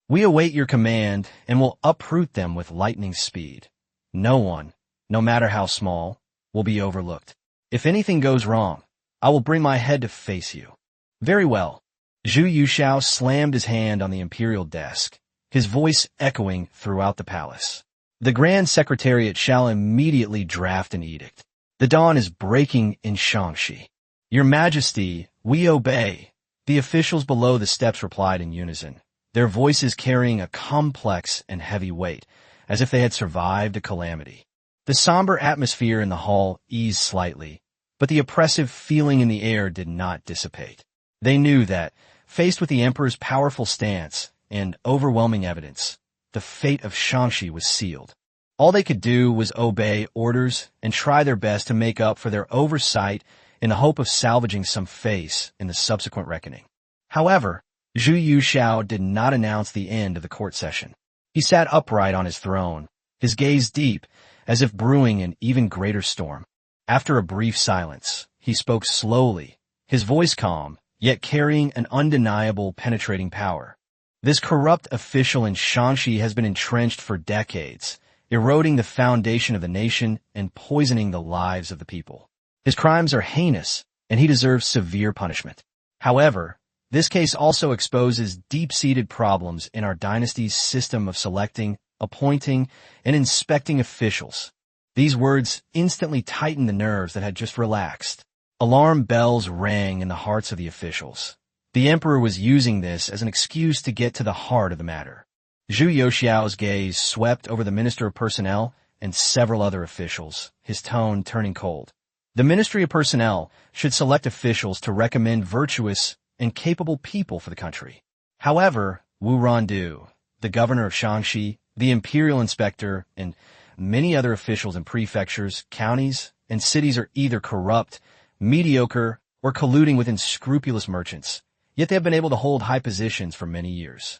We await your command and will uproot them with lightning speed. No one, no matter how small, will be overlooked. If anything goes wrong, I will bring my head to face you. Very well. Zhu Yuxiao slammed his hand on the imperial desk, his voice echoing throughout the palace. The Grand Secretariat shall immediately draft an edict. The dawn is breaking in Shaanxi. Your Majesty, we obey. The officials below the steps replied in unison, their voices carrying a complex and heavy weight, as if they had survived a calamity. The somber atmosphere in the hall eased slightly, but the oppressive feeling in the air did not dissipate. They knew that, faced with the emperor's powerful stance and overwhelming evidence, the fate of Shaanxi was sealed. All they could do was obey orders and try their best to make up for their oversight in the hope of salvaging some face in the subsequent reckoning. However, Zhu Yuxiao did not announce the end of the court session. He sat upright on his throne, his gaze deep, as if brewing an even greater storm. After a brief silence, he spoke slowly, his voice calm, yet carrying an undeniable penetrating power. This corrupt official in Shaanxi has been entrenched for decades, eroding the foundation of the nation and poisoning the lives of the people. His crimes are heinous, and he deserves severe punishment. However, this case also exposes deep-seated problems in our dynasty's system of selecting, appointing, and inspecting officials. These words instantly tightened the nerves that had just relaxed. Alarm bells rang in the hearts of the officials. The emperor was using this as an excuse to get to the heart of the matter. Zhu Yuxiao's gaze swept over the Minister of Personnel and several other officials, his tone turning cold. The Ministry of Personnel should select officials to recommend virtuous and capable people for the country. However, Wu Rondu, the governor of Shaanxi, the imperial inspector, and many other officials in prefectures, counties, and cities are either corrupt, mediocre, or colluding with unscrupulous merchants, yet they have been able to hold high positions for many years.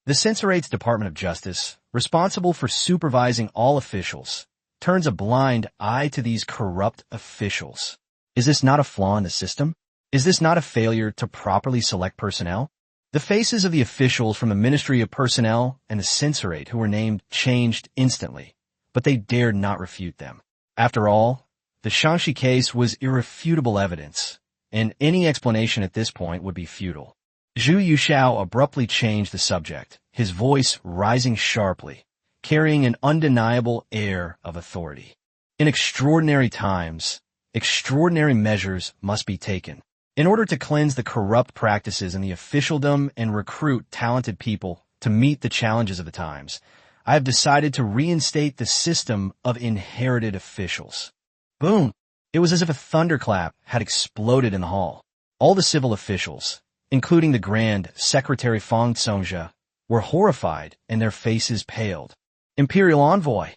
The Censораte's Department of Justice, responsible for supervising all officials, turns a blind eye to these corrupt officials. Is this not a flaw in the system? Is this not a failure to properly select personnel? The faces of the officials from the Ministry of Personnel and the Censorate who were named changed instantly, but they dared not refute them. After all, the Shaanxi case was irrefutable evidence, and any explanation at this point would be futile. Zhu Yuxiao abruptly changed the subject, his voice rising sharply, carrying an undeniable air of authority. In extraordinary times, extraordinary measures must be taken. In order to cleanse the corrupt practices in the officialdom and recruit talented people to meet the challenges of the times, I have decided to reinstate the system of inherited officials. Boom! It was as if a thunderclap had exploded in the hall. All the civil officials, including the Grand Secretary Fang Songjia, were horrified and their faces paled. Imperial Envoy!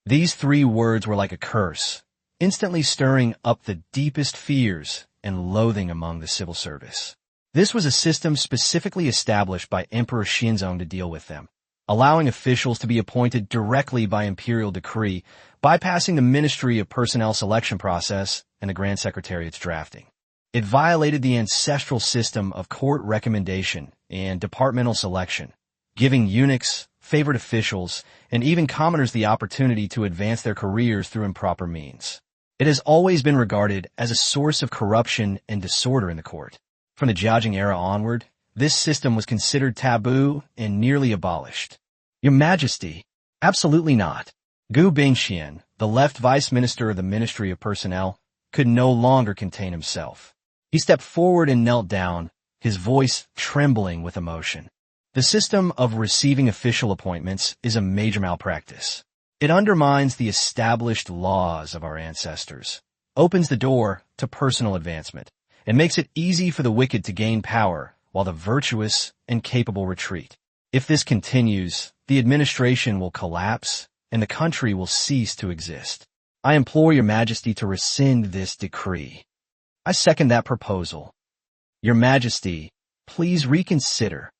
These three words were like a curse, instantly stirring up the deepest fears and loathing among the civil service. This was a system specifically established by Emperor Xinzong to deal with them, allowing officials to be appointed directly by imperial decree, bypassing the Ministry of Personnel selection process and the Grand Secretariat's drafting. It violated the ancestral system of court recommendation and departmental selection, giving eunuchs, favored officials, and even commoners the opportunity to advance their careers through improper means. It has always been regarded as a source of corruption and disorder in the court. From the Jiaojing era onward, this system was considered taboo and nearly abolished. Your Majesty, absolutely not. Gu Bingxian, the left vice minister of the Ministry of Personnel, could no longer contain himself. He stepped forward and knelt down, his voice trembling with emotion. The system of receiving official appointments is a major malpractice. It undermines the established laws of our ancestors, opens the door to personal advancement, and makes it easy for the wicked to gain power while the virtuous and capable retreat. If this continues, the administration will collapse and the country will cease to exist. I implore Your Majesty to rescind this decree. I second that proposal. Your Majesty, please reconsider.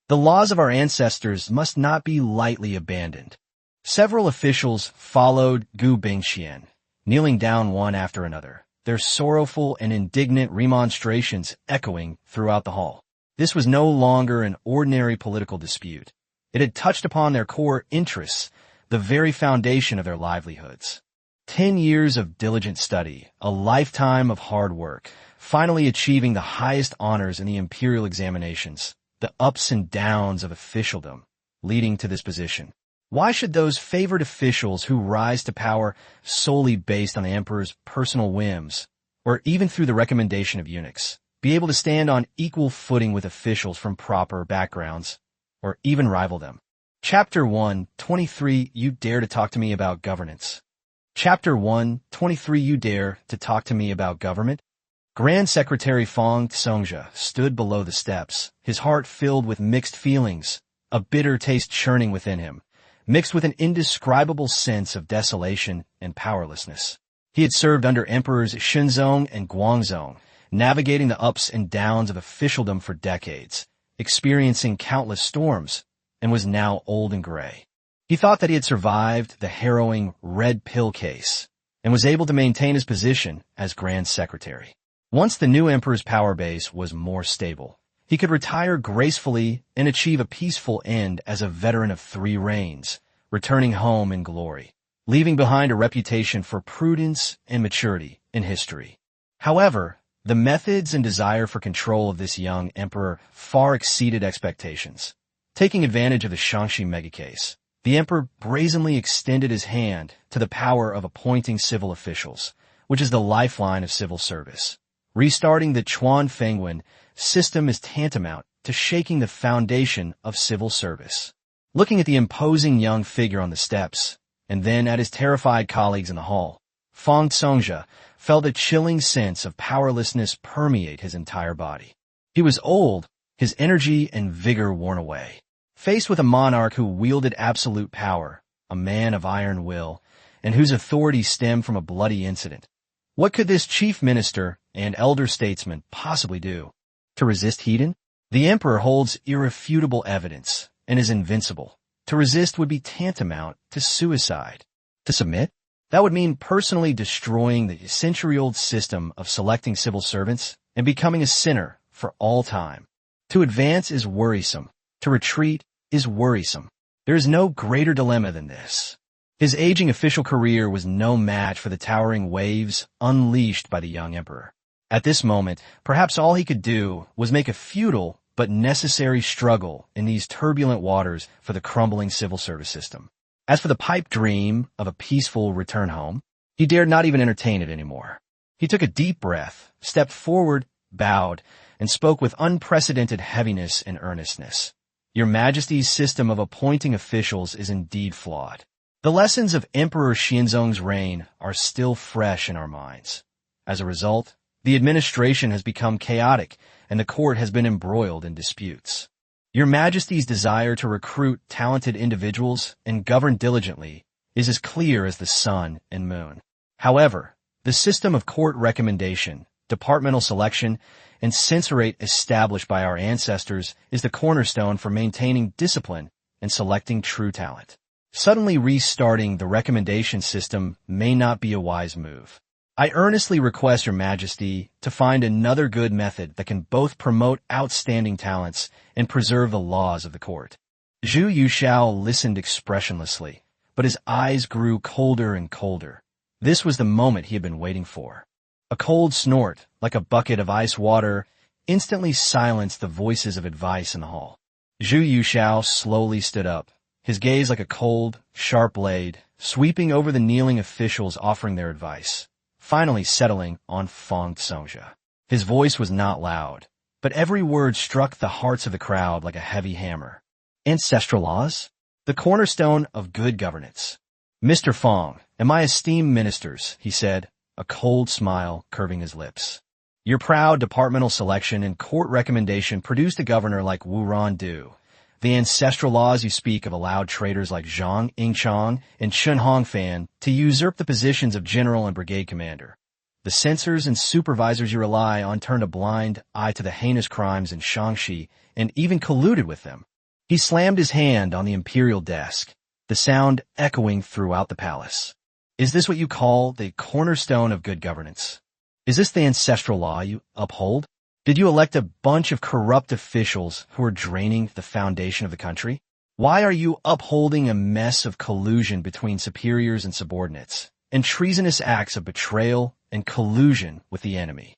The laws of our ancestors must not be lightly abandoned. Several officials followed Gu Bingxian, kneeling down one after another, their sorrowful and indignant remonstrations echoing throughout the hall. This was no longer an ordinary political dispute. It had touched upon their core interests, the very foundation of their livelihoods. 10 years of diligent study, a lifetime of hard work, finally achieving the highest honors in the imperial examinations, the ups and downs of officialdom leading to this position. Why should those favored officials who rise to power solely based on the emperor's personal whims, or even through the recommendation of eunuchs, be able to stand on equal footing with officials from proper backgrounds, or even rival them? Chapter 1:23 You dare to talk to me about governance. Chapter 1:23 You dare to talk to me about government? Grand Secretary Fong Tsongja stood below the steps, his heart filled with mixed feelings, a bitter taste churning within him, mixed with an indescribable sense of desolation and powerlessness. He had served under Emperors Shenzong and Guangzong, navigating the ups and downs of officialdom for decades, experiencing countless storms, and was now old and gray. He thought that he had survived the harrowing red pill case and was able to maintain his position as Grand Secretary. Once the new emperor's power base was more stable, he could retire gracefully and achieve a peaceful end as a veteran of 3 reigns, returning home in glory, leaving behind a reputation for prudence and maturity in history. However, the methods and desire for control of this young emperor far exceeded expectations. Taking advantage of the Shaanxi mega case, the emperor brazenly extended his hand to the power of appointing civil officials, which is the lifeline of civil service. Restarting the Chuan Fengwen system is tantamount to shaking the foundation of civil service. Looking at the imposing young figure on the steps, and then at his terrified colleagues in the hall, Fong Tsongja felt a chilling sense of powerlessness permeate his entire body. He was old, his energy and vigor worn away. Faced with a monarch who wielded absolute power, a man of iron will, and whose authority stemmed from a bloody incident, what could this chief minister and elder statesman possibly do? To resist Hedon? The emperor holds irrefutable evidence and is invincible. To resist would be tantamount to suicide. To submit? That would mean personally destroying the century-old system of selecting civil servants and becoming a sinner for all time. To advance is worrisome. To retreat is worrisome. There is no greater dilemma than this. His aging official career was no match for the towering waves unleashed by the young emperor. At this moment, perhaps all he could do was make a futile but necessary struggle in these turbulent waters for the crumbling civil service system. As for the pipe dream of a peaceful return home, he dared not even entertain it anymore. He took a deep breath, stepped forward, bowed, and spoke with unprecedented heaviness and earnestness. Your Majesty's system of appointing officials is indeed flawed. The lessons of Emperor Xianzong's reign are still fresh in our minds. As a result, the administration has become chaotic and the court has been embroiled in disputes. Your Majesty's desire to recruit talented individuals and govern diligently is as clear as the sun and moon. However, the system of court recommendation, departmental selection, and censorate established by our ancestors is the cornerstone for maintaining discipline and selecting true talent. Suddenly restarting the recommendation system may not be a wise move. I earnestly request Your Majesty to find another good method that can both promote outstanding talents and preserve the laws of the court. Zhu Yushao listened expressionlessly, but his eyes grew colder and colder. This was the moment he had been waiting for. A cold snort, like a bucket of ice water, instantly silenced the voices of advice in the hall. Zhu Yushao slowly stood up, his gaze like a cold, sharp blade, sweeping over the kneeling officials offering their advice, finally settling on Fong Tsongja. His voice was not loud, but every word struck the hearts of the crowd like a heavy hammer. Ancestral laws? The cornerstone of good governance. Mr. Fong, and my esteemed ministers, he said, a cold smile curving his lips. Your proud departmental selection and court recommendation produced a governor like Wu Rondu. The ancestral laws you speak of allowed traitors like Zhang Yingchang and Chen Hongfan to usurp the positions of general and brigade commander. The censors and supervisors you rely on turned a blind eye to the heinous crimes in Shaanxi and even colluded with them. He slammed his hand on the imperial desk, the sound echoing throughout the palace. Is this what you call the cornerstone of good governance? Is this the ancestral law you uphold? Did you elect a bunch of corrupt officials who are draining the foundation of the country? Why are you upholding a mess of collusion between superiors and subordinates, and treasonous acts of betrayal and collusion with the enemy?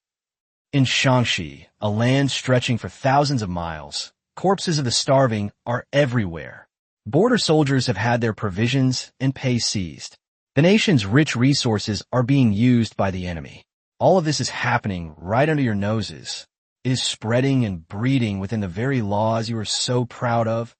In Shaanxi, a land stretching for thousands of miles, corpses of the starving are everywhere. Border soldiers have had their provisions and pay seized. The nation's rich resources are being used by the enemy. All of this is happening right under your noses. It is spreading and breeding within the very laws you are so proud of.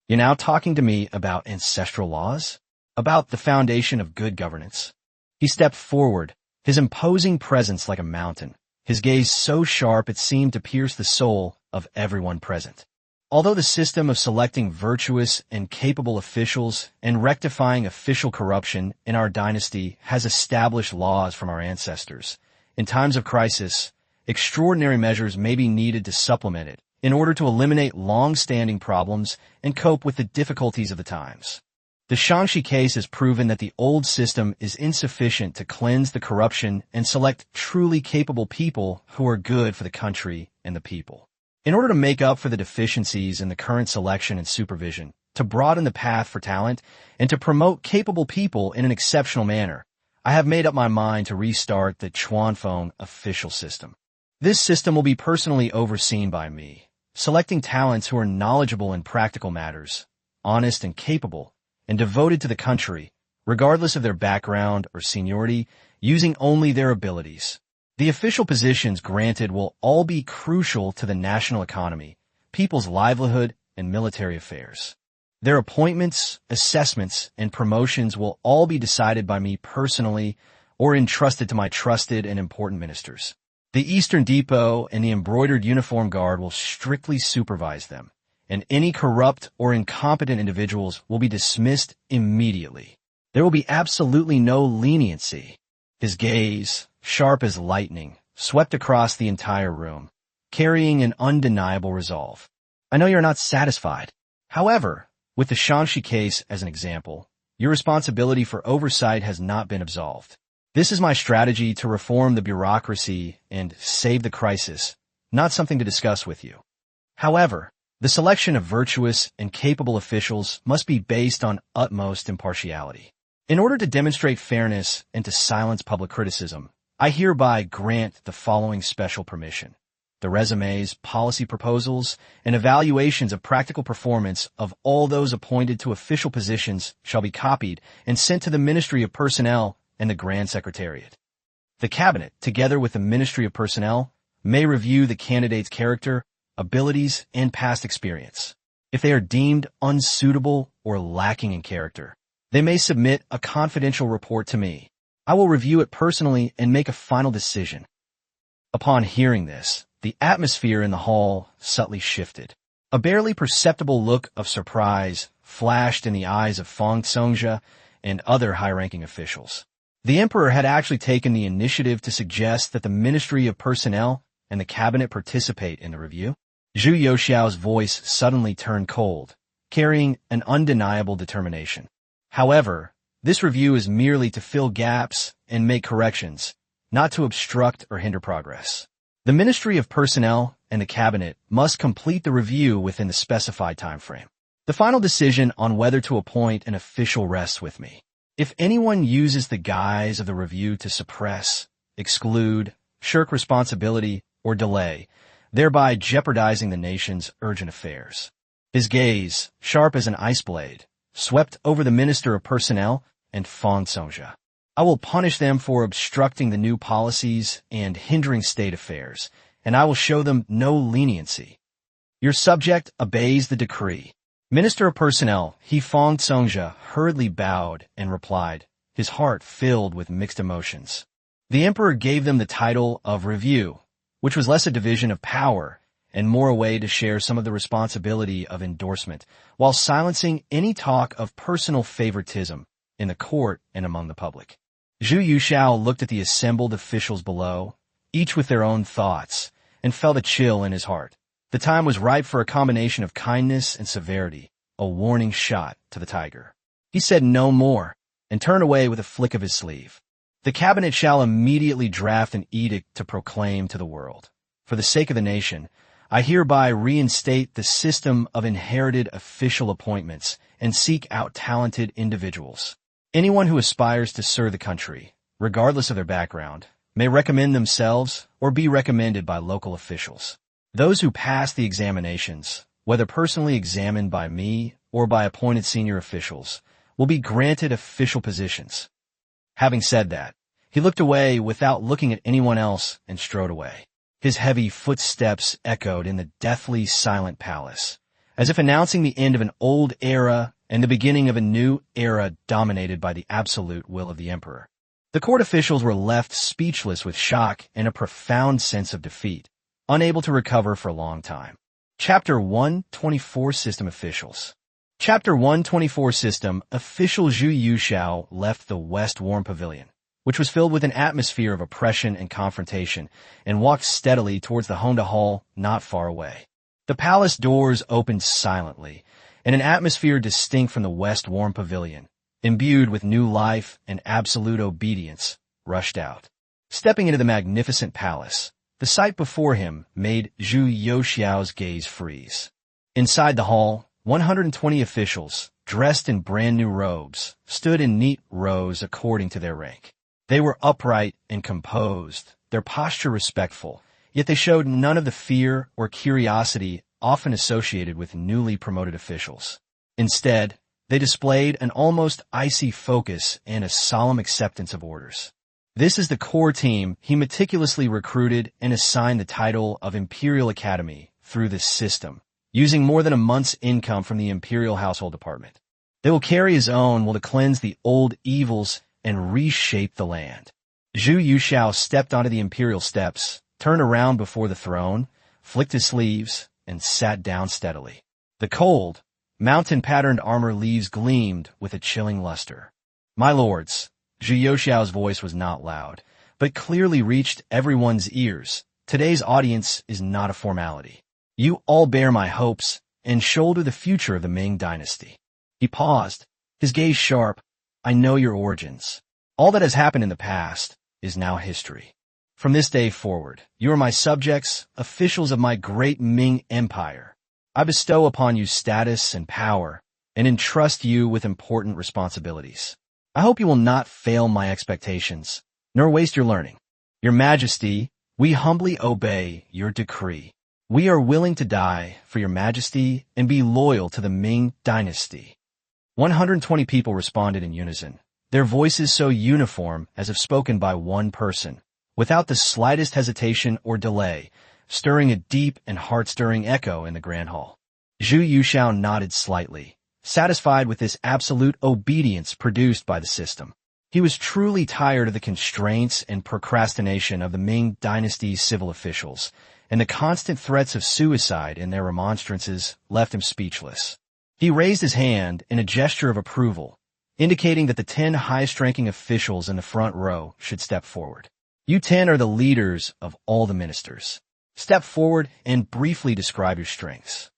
You're now talking to me about ancestral laws? About the foundation of good governance? He stepped forward, his imposing presence like a mountain, his gaze so sharp it seemed to pierce the soul of everyone present. Although the system of selecting virtuous and capable officials and rectifying official corruption in our dynasty has established laws from our ancestors, in times of crisis, extraordinary measures may be needed to supplement it in order to eliminate long-standing problems and cope with the difficulties of the times. The Shaanxi case has proven that the old system is insufficient to cleanse the corruption and select truly capable people who are good for the country and the people. In order to make up for the deficiencies in the current selection and supervision, to broaden the path for talent, and to promote capable people in an exceptional manner, I have made up my mind to restart the Chuanfeng official system. This system will be personally overseen by me, selecting talents who are knowledgeable in practical matters, honest and capable, and devoted to the country, regardless of their background or seniority, using only their abilities. The official positions granted will all be crucial to the national economy, people's livelihood, and military affairs. Their appointments, assessments, and promotions will all be decided by me personally or entrusted to my trusted and important ministers. The Eastern Depot and the Embroidered Uniform Guard will strictly supervise them, and any corrupt or incompetent individuals will be dismissed immediately. There will be absolutely no leniency. His gaze, sharp as lightning, swept across the entire room, carrying an undeniable resolve. I know you're not satisfied. However, with the Shaanxi case as an example, your responsibility for oversight has not been absolved. This is my strategy to reform the bureaucracy and save the crisis, not something to discuss with you. However, the selection of virtuous and capable officials must be based on utmost impartiality. In order to demonstrate fairness and to silence public criticism, I hereby grant the following special permission. The resumes, policy proposals, and evaluations of practical performance of all those appointed to official positions shall be copied and sent to the Ministry of Personnel and the Grand Secretariat. The Cabinet, together with the Ministry of Personnel, may review the candidate's character, abilities, and past experience. If they are deemed unsuitable or lacking in character, they may submit a confidential report to me. I will review it personally and make a final decision. Upon hearing this, the atmosphere in the hall subtly shifted. A barely perceptible look of surprise flashed in the eyes of Feng Songjia and other high-ranking officials. The emperor had actually taken the initiative to suggest that the Ministry of Personnel and the cabinet participate in the review. Zhu Youxiao's voice suddenly turned cold, carrying an undeniable determination. However, this review is merely to fill gaps and make corrections, not to obstruct or hinder progress. The Ministry of Personnel and the Cabinet must complete the review within the specified time frame. The final decision on whether to appoint an official rests with me. If anyone uses the guise of the review to suppress, exclude, shirk responsibility, or delay, thereby jeopardizing the nation's urgent affairs. His gaze, sharp as an ice blade, swept over the Minister of Personnel and Feng Songjia. I will punish them for obstructing the new policies and hindering state affairs, and I will show them no leniency. Your subject obeys the decree. Minister of Personnel, Feng Songjia, hurriedly bowed and replied, his heart filled with mixed emotions. The emperor gave them the title of review, which was less a division of power and more a way to share some of the responsibility of endorsement, while silencing any talk of personal favoritism in the court and among the public. Zhu Youxiao looked at the assembled officials below, each with their own thoughts, and felt a chill in his heart. The time was ripe for a combination of kindness and severity, a warning shot to the tiger. He said no more, and turned away with a flick of his sleeve. The cabinet shall immediately draft an edict to proclaim to the world. For the sake of the nation, I hereby reinstate the system of inherited official appointments and seek out talented individuals. Anyone who aspires to serve the country, regardless of their background, may recommend themselves or be recommended by local officials. Those who pass the examinations, whether personally examined by me or by appointed senior officials, will be granted official positions. Having said that, he looked away without looking at anyone else and strode away. His heavy footsteps echoed in the deathly silent palace, as if announcing the end of an old era and the beginning of a new era dominated by the absolute will of the emperor. The court officials were left speechless with shock and a profound sense of defeat, unable to recover for a long time. Chapter 124 System Officials. Chapter 124 System Official Zhu Yuxiao left the West Warm Pavilion, which was filled with an atmosphere of oppression and confrontation, and walked steadily towards the Honda Hall not far away. The palace doors opened silently, and an atmosphere distinct from the West Warm Pavilion, imbued with new life and absolute obedience, rushed out. Stepping into the magnificent palace, the sight before him made Zhu Yuxiao's gaze freeze. Inside the hall, 120 officials, dressed in brand-new robes, stood in neat rows according to their rank. They were upright and composed, their posture respectful, yet they showed none of the fear or curiosity often associated with newly promoted officials. Instead, they displayed an almost icy focus and a solemn acceptance of orders. This is the core team he meticulously recruited and assigned the title of Imperial Academy through this system, using more than a month's income from the Imperial Household Department. They will carry his own will to cleanse the old evils and reshape the land. Zhu Yuxiao stepped onto the imperial steps, turned around before the throne, flicked his sleeves, and sat down steadily. The cold, mountain-patterned armor leaves gleamed with a chilling luster. My lords, Zhu Yuxiao's voice was not loud, but clearly reached everyone's ears. Today's audience is not a formality. You all bear my hopes and shoulder the future of the Ming dynasty. He paused, his gaze sharp. I know your origins. All that has happened in the past is now history. From this day forward, you are my subjects, officials of my great Ming Empire. I bestow upon you status and power, and entrust you with important responsibilities. I hope you will not fail my expectations, nor waste your learning. Your Majesty, we humbly obey your decree. We are willing to die for your Majesty and be loyal to the Ming dynasty. 120 people responded in unison, their voices so uniform as if spoken by one person, without the slightest hesitation or delay, stirring a deep and heart-stirring echo in the Grand Hall. Zhu Yuxiao nodded slightly, satisfied with this absolute obedience produced by the system. He was truly tired of the constraints and procrastination of the Ming dynasty's civil officials, and the constant threats of suicide in their remonstrances left him speechless. He raised his hand in a gesture of approval, indicating that the 10 highest-ranking officials in the front row should step forward. You 10 are the leaders of all the ministers. Step forward and briefly describe your strengths.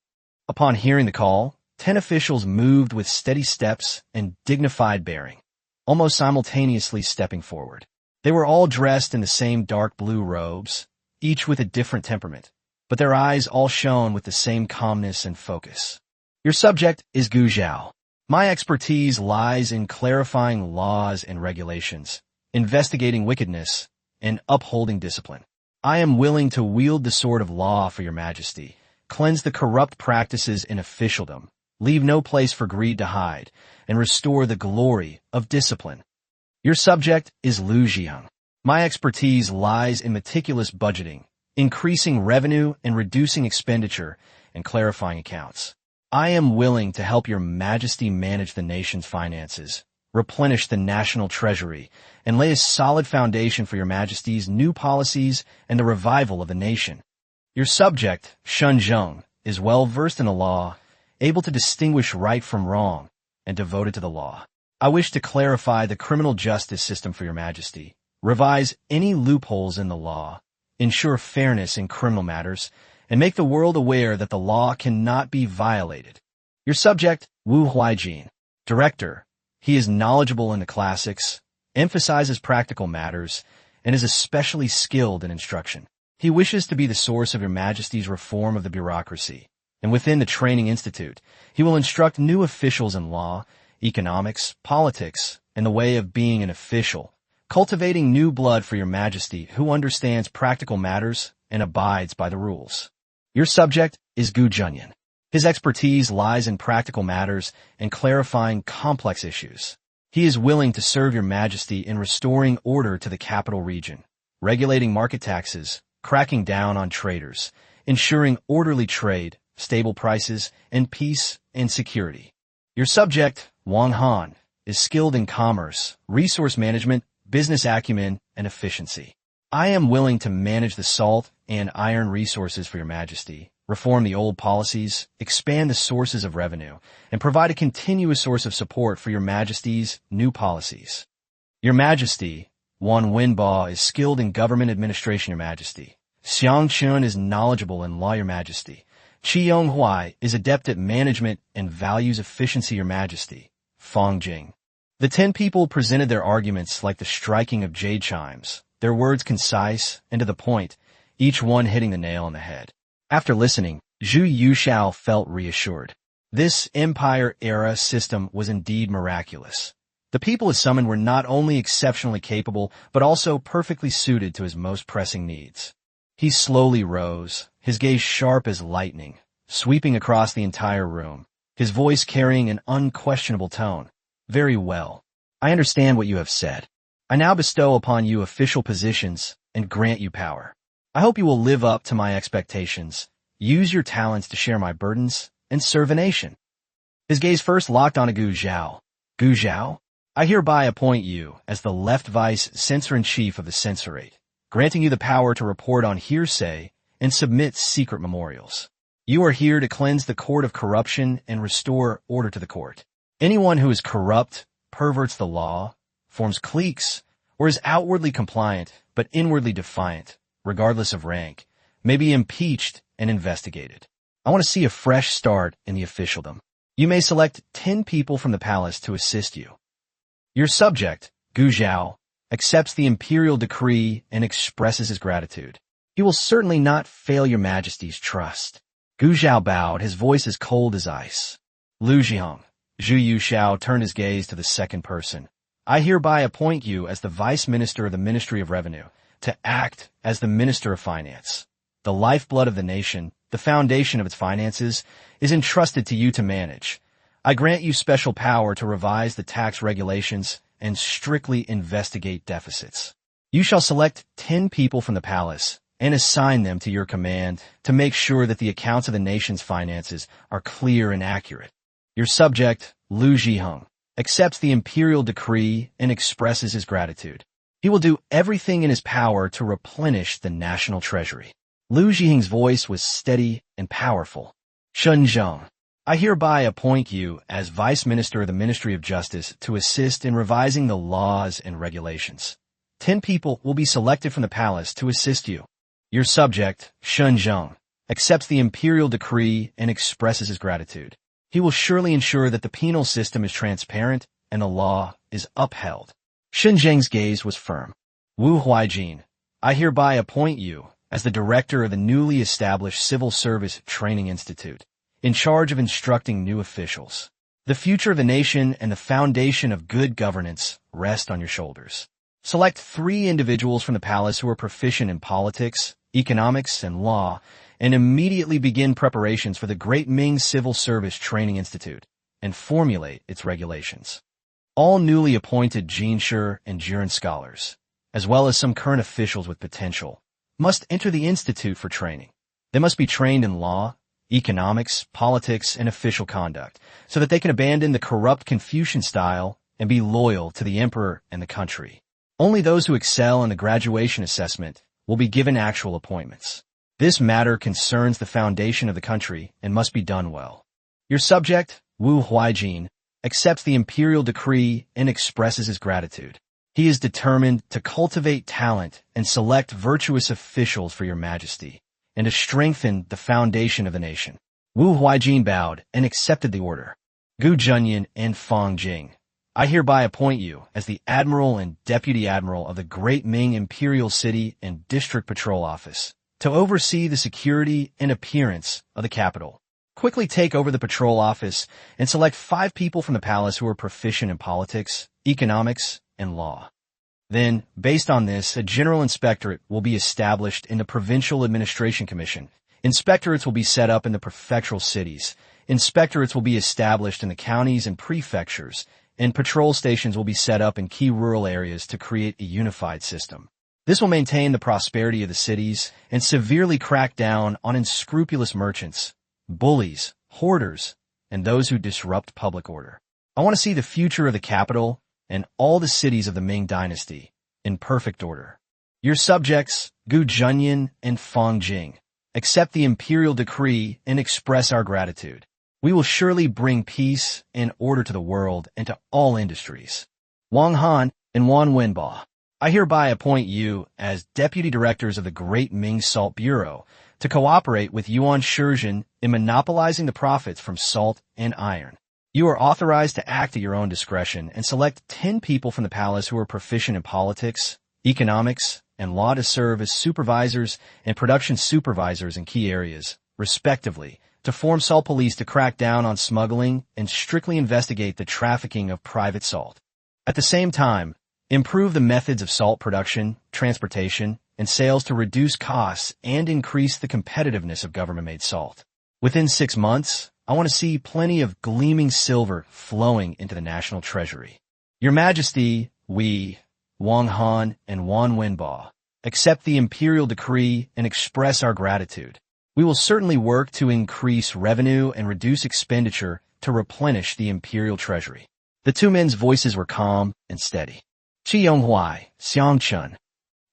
Upon hearing the call, 10 officials moved with steady steps and dignified bearing, almost simultaneously stepping forward. They were all dressed in the same dark blue robes, each with a different temperament, but their eyes all shone with the same calmness and focus. Your subject is Gu Zhao. My expertise lies in clarifying laws and regulations, investigating wickedness, and upholding discipline. I am willing to wield the sword of law for your Majesty, cleanse the corrupt practices in officialdom, leave no place for greed to hide, and restore the glory of discipline. Your subject is Lu Jiang. My expertise lies in meticulous budgeting, increasing revenue and reducing expenditure, and clarifying accounts. I am willing to help your Majesty manage the nation's finances, replenish the national treasury, and lay a solid foundation for your Majesty's new policies and the revival of the nation. Your subject, Shun Zheng, is well versed in the law, able to distinguish right from wrong, and devoted to the law. I wish to clarify the criminal justice system for your Majesty, revise any loopholes in the law, ensure fairness in criminal matters, and make the world aware that the law cannot be violated. Your subject, Wu Huaijin, Director. He is knowledgeable in the classics, emphasizes practical matters, and is especially skilled in instruction. He wishes to be the source of your Majesty's reform of the bureaucracy, and within the Training Institute, he will instruct new officials in law, economics, politics, and the way of being an official, cultivating new blood for your majesty who understands practical matters and abides by the rules. Your subject is Gu Junyan. His expertise lies in practical matters and clarifying complex issues. He is willing to serve your majesty in restoring order to the capital region, regulating market taxes, cracking down on traders, ensuring orderly trade, stable prices, and peace and security. Your subject, Wang Han, is skilled in commerce, resource management, business acumen, and efficiency. I am willing to manage the salt and iron resources for your majesty, reform the old policies, expand the sources of revenue, and provide a continuous source of support for your majesty's new policies. Your majesty, Wan Wenba, is skilled in government administration, your majesty. Xiang Chun is knowledgeable in law, your majesty. Qi Yonghuai is adept at management and values efficiency, your majesty. Fang Jing. The 10 people presented their arguments like the striking of jade chimes, their words concise and to the point, each one hitting the nail on the head. After listening, Zhu Yushao felt reassured. This empire-era system was indeed miraculous. The people it summoned were not only exceptionally capable, but also perfectly suited to his most pressing needs. He slowly rose, his gaze sharp as lightning, sweeping across the entire room, his voice carrying an unquestionable tone. Very well. I understand what you have said. I now bestow upon you official positions and grant you power. I hope you will live up to my expectations, use your talents to share my burdens, and serve a nation. His gaze first locked on Gu Zhao. Gu Zhao, I hereby appoint you as the left vice censor-in-chief of the censorate, granting you the power to report on hearsay and submit secret memorials. You are here to cleanse the court of corruption and restore order to the court. Anyone who is corrupt, perverts the law, forms cliques, or is outwardly compliant but inwardly defiant, regardless of rank, may be impeached and investigated. I want to see a fresh start in the officialdom. You may select 10 people from the palace to assist you. Your subject, Gu Zhao, accepts the imperial decree and expresses his gratitude. He will certainly not fail your majesty's trust. Gu Zhao bowed, his voice as cold as ice. Lu Zhiong. Zhu Yushao turned his gaze to the second person. I hereby appoint you as the Vice Minister of the Ministry of Revenue, to act as the Minister of Finance. The lifeblood of the nation, the foundation of its finances, is entrusted to you to manage. I grant you special power to revise the tax regulations and strictly investigate deficits. You shall select 10 people from the palace and assign them to your command to make sure that the accounts of the nation's finances are clear and accurate. Your subject, Lu Zhiheng, accepts the imperial decree and expresses his gratitude. He will do everything in his power to replenish the national treasury. Lu Zhiheng's voice was steady and powerful. Shen Zheng, I hereby appoint you as Vice Minister of the Ministry of Justice to assist in revising the laws and regulations. 10 people will be selected from the palace to assist you. Your subject, Shen Zheng, accepts the imperial decree and expresses his gratitude. He will surely ensure that the penal system is transparent and the law is upheld. Shen Zheng's gaze was firm. Wu Huaijin, I hereby appoint you as the director of the newly established Civil Service Training Institute, in charge of instructing new officials. The future of the nation and the foundation of good governance rest on your shoulders. Select 3 individuals from the palace who are proficient in politics, economics, and law, and immediately begin preparations for the Great Ming Civil Service Training Institute and formulate its regulations. All newly appointed Jinshi and Jiren scholars, as well as some current officials with potential, must enter the institute for training. They must be trained in law, economics, politics, and official conduct, so that they can abandon the corrupt Confucian style and be loyal to the emperor and the country. Only those who excel in the graduation assessment will be given actual appointments. This matter concerns the foundation of the country and must be done well. Your subject, Wu Huaijin, accepts the imperial decree and expresses his gratitude. He is determined to cultivate talent and select virtuous officials for your majesty, and to strengthen the foundation of the nation. Wu Huaijin bowed and accepted the order. Gu Junyan and Fang Jing, I hereby appoint you as the Admiral and Deputy Admiral of the Great Ming Imperial City and District Patrol Office, to oversee the security and appearance of the capital. Quickly take over the patrol office and select 5 people from the palace who are proficient in politics, economics, and law. Then, based on this, a general inspectorate will be established in the Provincial Administration Commission. Inspectorates will be set up in the prefectural cities. Inspectorates will be established in the counties and prefectures, and patrol stations will be set up in key rural areas to create a unified system. This will maintain the prosperity of the cities and severely crack down on unscrupulous merchants, bullies, hoarders, and those who disrupt public order. I want to see the future of the capital and all the cities of the Ming Dynasty in perfect order. Your subjects, Gu Junyan and Fang Jing, accept the imperial decree and express our gratitude. We will surely bring peace and order to the world and to all industries. Wang Han and Wan Wenba, I hereby appoint you as deputy directors of the Great Ming Salt Bureau to cooperate with Yuan Shizhen in monopolizing the profits from salt and iron. You are authorized to act at your own discretion and select 10 people from the palace who are proficient in politics, economics, and law to serve as supervisors and production supervisors in key areas, respectively, to form salt police to crack down on smuggling and strictly investigate the trafficking of private salt. At the same time, improve the methods of salt production, transportation, and sales to reduce costs and increase the competitiveness of government-made salt. Within 6 months, I want to see plenty of gleaming silver flowing into the national treasury. Your Majesty, we, Wang Han and Wan Wenba, accept the imperial decree and express our gratitude. We will certainly work to increase revenue and reduce expenditure to replenish the imperial treasury. The two men's voices were calm and steady. Qi Yonghuai, Xiang Chun.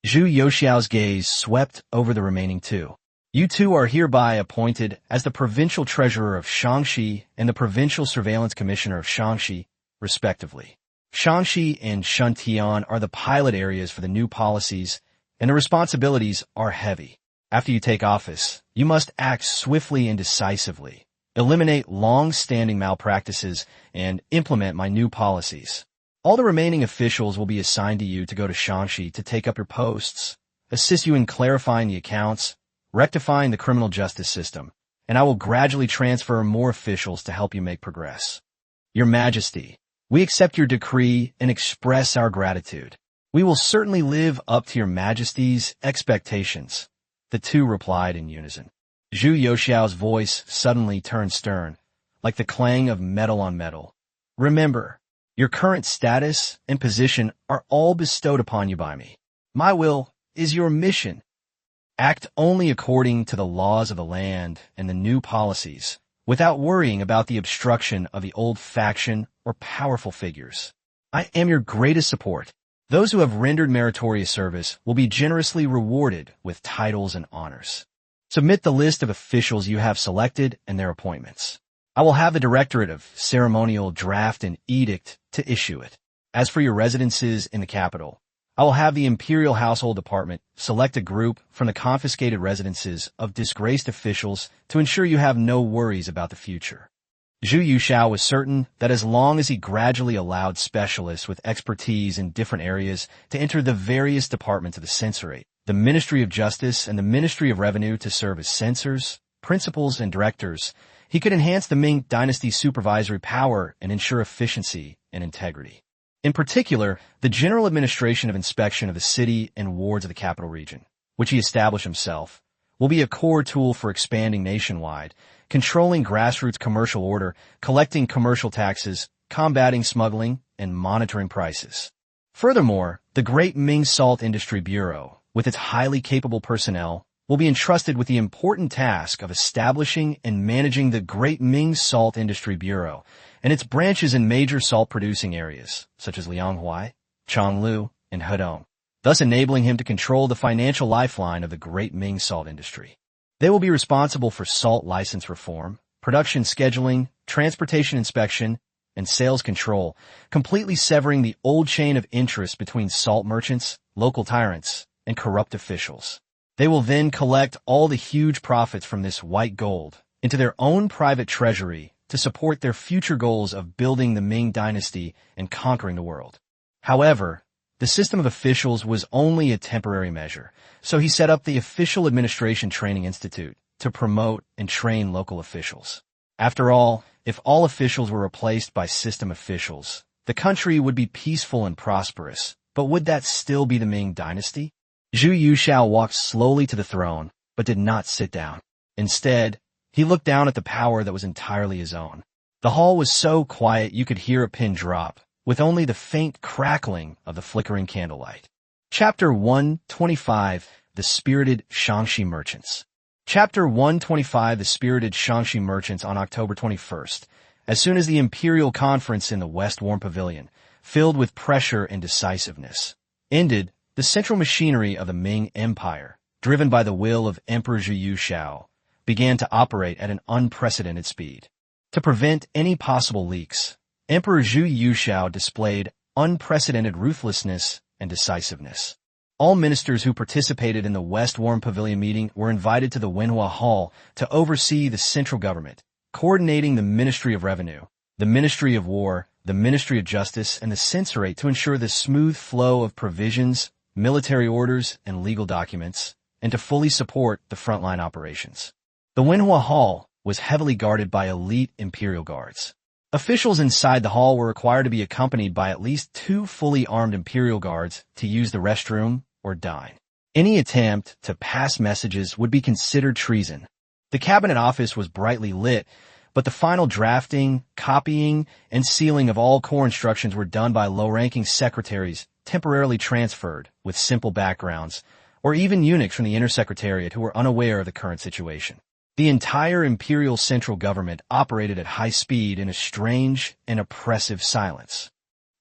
Zhu Youxiao's gaze swept over the remaining two. You two are hereby appointed as the provincial treasurer of Shaanxi and the provincial surveillance commissioner of Shaanxi, respectively. Shaanxi and Shuntian are the pilot areas for the new policies, and the responsibilities are heavy. After you take office, you must act swiftly and decisively, eliminate long-standing malpractices, and implement my new policies. All the remaining officials will be assigned to you to go to Shaanxi to take up your posts, assist you in clarifying the accounts, rectifying the criminal justice system, and I will gradually transfer more officials to help you make progress. Your Majesty, we accept your decree and express our gratitude. We will certainly live up to your Majesty's expectations. The two replied in unison. Zhu Youxiao's voice suddenly turned stern, like the clang of metal on metal. Remember, your current status and position are all bestowed upon you by me. My will is your mission. Act only according to the laws of the land and the new policies, without worrying about the obstruction of the old faction or powerful figures. I am your greatest support. Those who have rendered meritorious service will be generously rewarded with titles and honors. Submit the list of officials you have selected and their appointments. I will have the Directorate of Ceremonial draft an edict to issue it. As for your residences in the capital, I will have the Imperial Household Department select a group from the confiscated residences of disgraced officials to ensure you have no worries about the future. Zhu Youxiao was certain that as long as he gradually allowed specialists with expertise in different areas to enter the various departments of the censorate, the Ministry of Justice and the Ministry of Revenue to serve as censors, principals, and directors, he could enhance the Ming Dynasty's supervisory power and ensure efficiency and integrity. In particular, the General Administration of Inspection of the city and wards of the capital region, which he established himself, will be a core tool for expanding nationwide, controlling grassroots commercial order, collecting commercial taxes, combating smuggling, and monitoring prices. Furthermore, the Great Ming Salt Industry Bureau, with its highly capable personnel, will be entrusted with the important task of establishing and managing the Great Ming Salt Industry Bureau and its branches in major salt-producing areas, such as Lianghuai, Chonglu, and Hedong, thus enabling him to control the financial lifeline of the Great Ming salt industry. They will be responsible for salt license reform, production scheduling, transportation inspection, and sales control, completely severing the old chain of interest between salt merchants, local tyrants, and corrupt officials. They will then collect all the huge profits from this white gold into their own private treasury to support their future goals of building the Ming Dynasty and conquering the world. However, the system of officials was only a temporary measure, so he set up the Official Administration Training Institute to promote and train local officials. After all, if all officials were replaced by system officials, the country would be peaceful and prosperous, But would that still be the Ming dynasty? Zhu Yuxiao walked slowly to the throne, but did not sit down. Instead, he looked down at the power that was entirely his own. The hall was so quiet you could hear a pin drop, with only the faint crackling of the flickering candlelight. Chapter 125, The Spirited Shangxi Merchants. Chapter 125, The Spirited Shangxi Merchants. On October 21st, as soon as the imperial conference in the West Warm Pavilion, filled with pressure and decisiveness, ended, the central machinery of the Ming Empire, driven by the will of Emperor Zhu Yuxiao, began to operate at an unprecedented speed. To prevent any possible leaks, Emperor Zhu Yuxiao displayed unprecedented ruthlessness and decisiveness. All ministers who participated in the West Warm Pavilion meeting were invited to the Wenhua Hall to oversee the central government, coordinating the Ministry of Revenue, the Ministry of War, the Ministry of Justice, and the Censorate to ensure the smooth flow of provisions, military orders, and legal documents, and to fully support the frontline operations. The Wenhua Hall was heavily guarded by elite imperial guards. Officials inside the hall were required to be accompanied by at least 2 fully armed imperial guards to use the restroom or dine. Any attempt to pass messages would be considered treason. The cabinet office was brightly lit, but the final drafting, copying, and sealing of all core instructions were done by low-ranking secretaries temporarily transferred with simple backgrounds, or even eunuchs from the Inner Secretariat who were unaware of the current situation. The entire imperial central government operated at high speed in a strange and oppressive silence.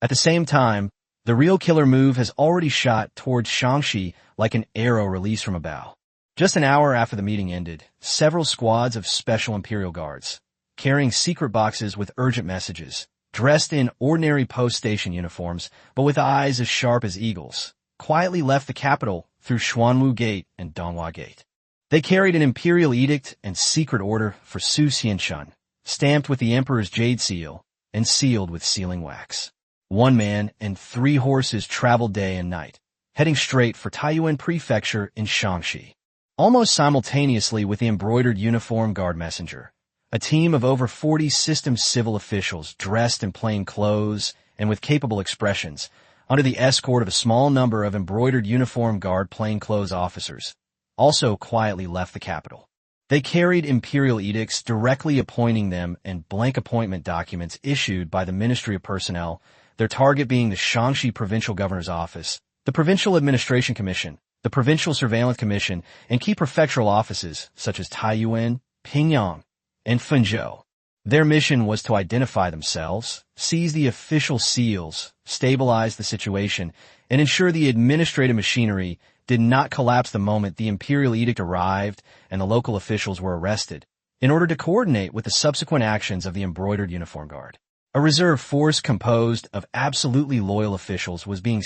At the same time, the real killer move has already shot towards Shangxi like an arrow released from a bow. Just an hour after the meeting ended, several squads of special imperial guards, carrying secret boxes with urgent messages, dressed in ordinary post station uniforms but with eyes as sharp as eagles, quietly left the capital through Xuanwu Gate and Donghua Gate. They carried an imperial edict and secret order for Su Xianchun, stamped with the emperor's jade seal and sealed with sealing wax. 1 man and 3 horses traveled day and night, heading straight for Taiyuan Prefecture in Shangxi. Almost simultaneously with the embroidered uniform guard messenger, a team of over 40 system civil officials dressed in plain clothes and with capable expressions, under the escort of a small number of embroidered uniform guard plainclothes officers, also quietly left the capital. They carried imperial edicts directly appointing them and blank appointment documents issued by the Ministry of Personnel, their target being the Shangxi Provincial Governor's Office, the Provincial Administration Commission, the Provincial Surveillance Commission, and key prefectural offices such as Taiyuan, Pingyang, and Fenzhou. Their mission was to identify themselves, seize the official seals, stabilize the situation, and ensure the administrative machinery did not collapse the moment the imperial edict arrived and the local officials were arrested, in order to coordinate with the subsequent actions of the embroidered uniform guard. A reserve force composed of absolutely loyal officials was being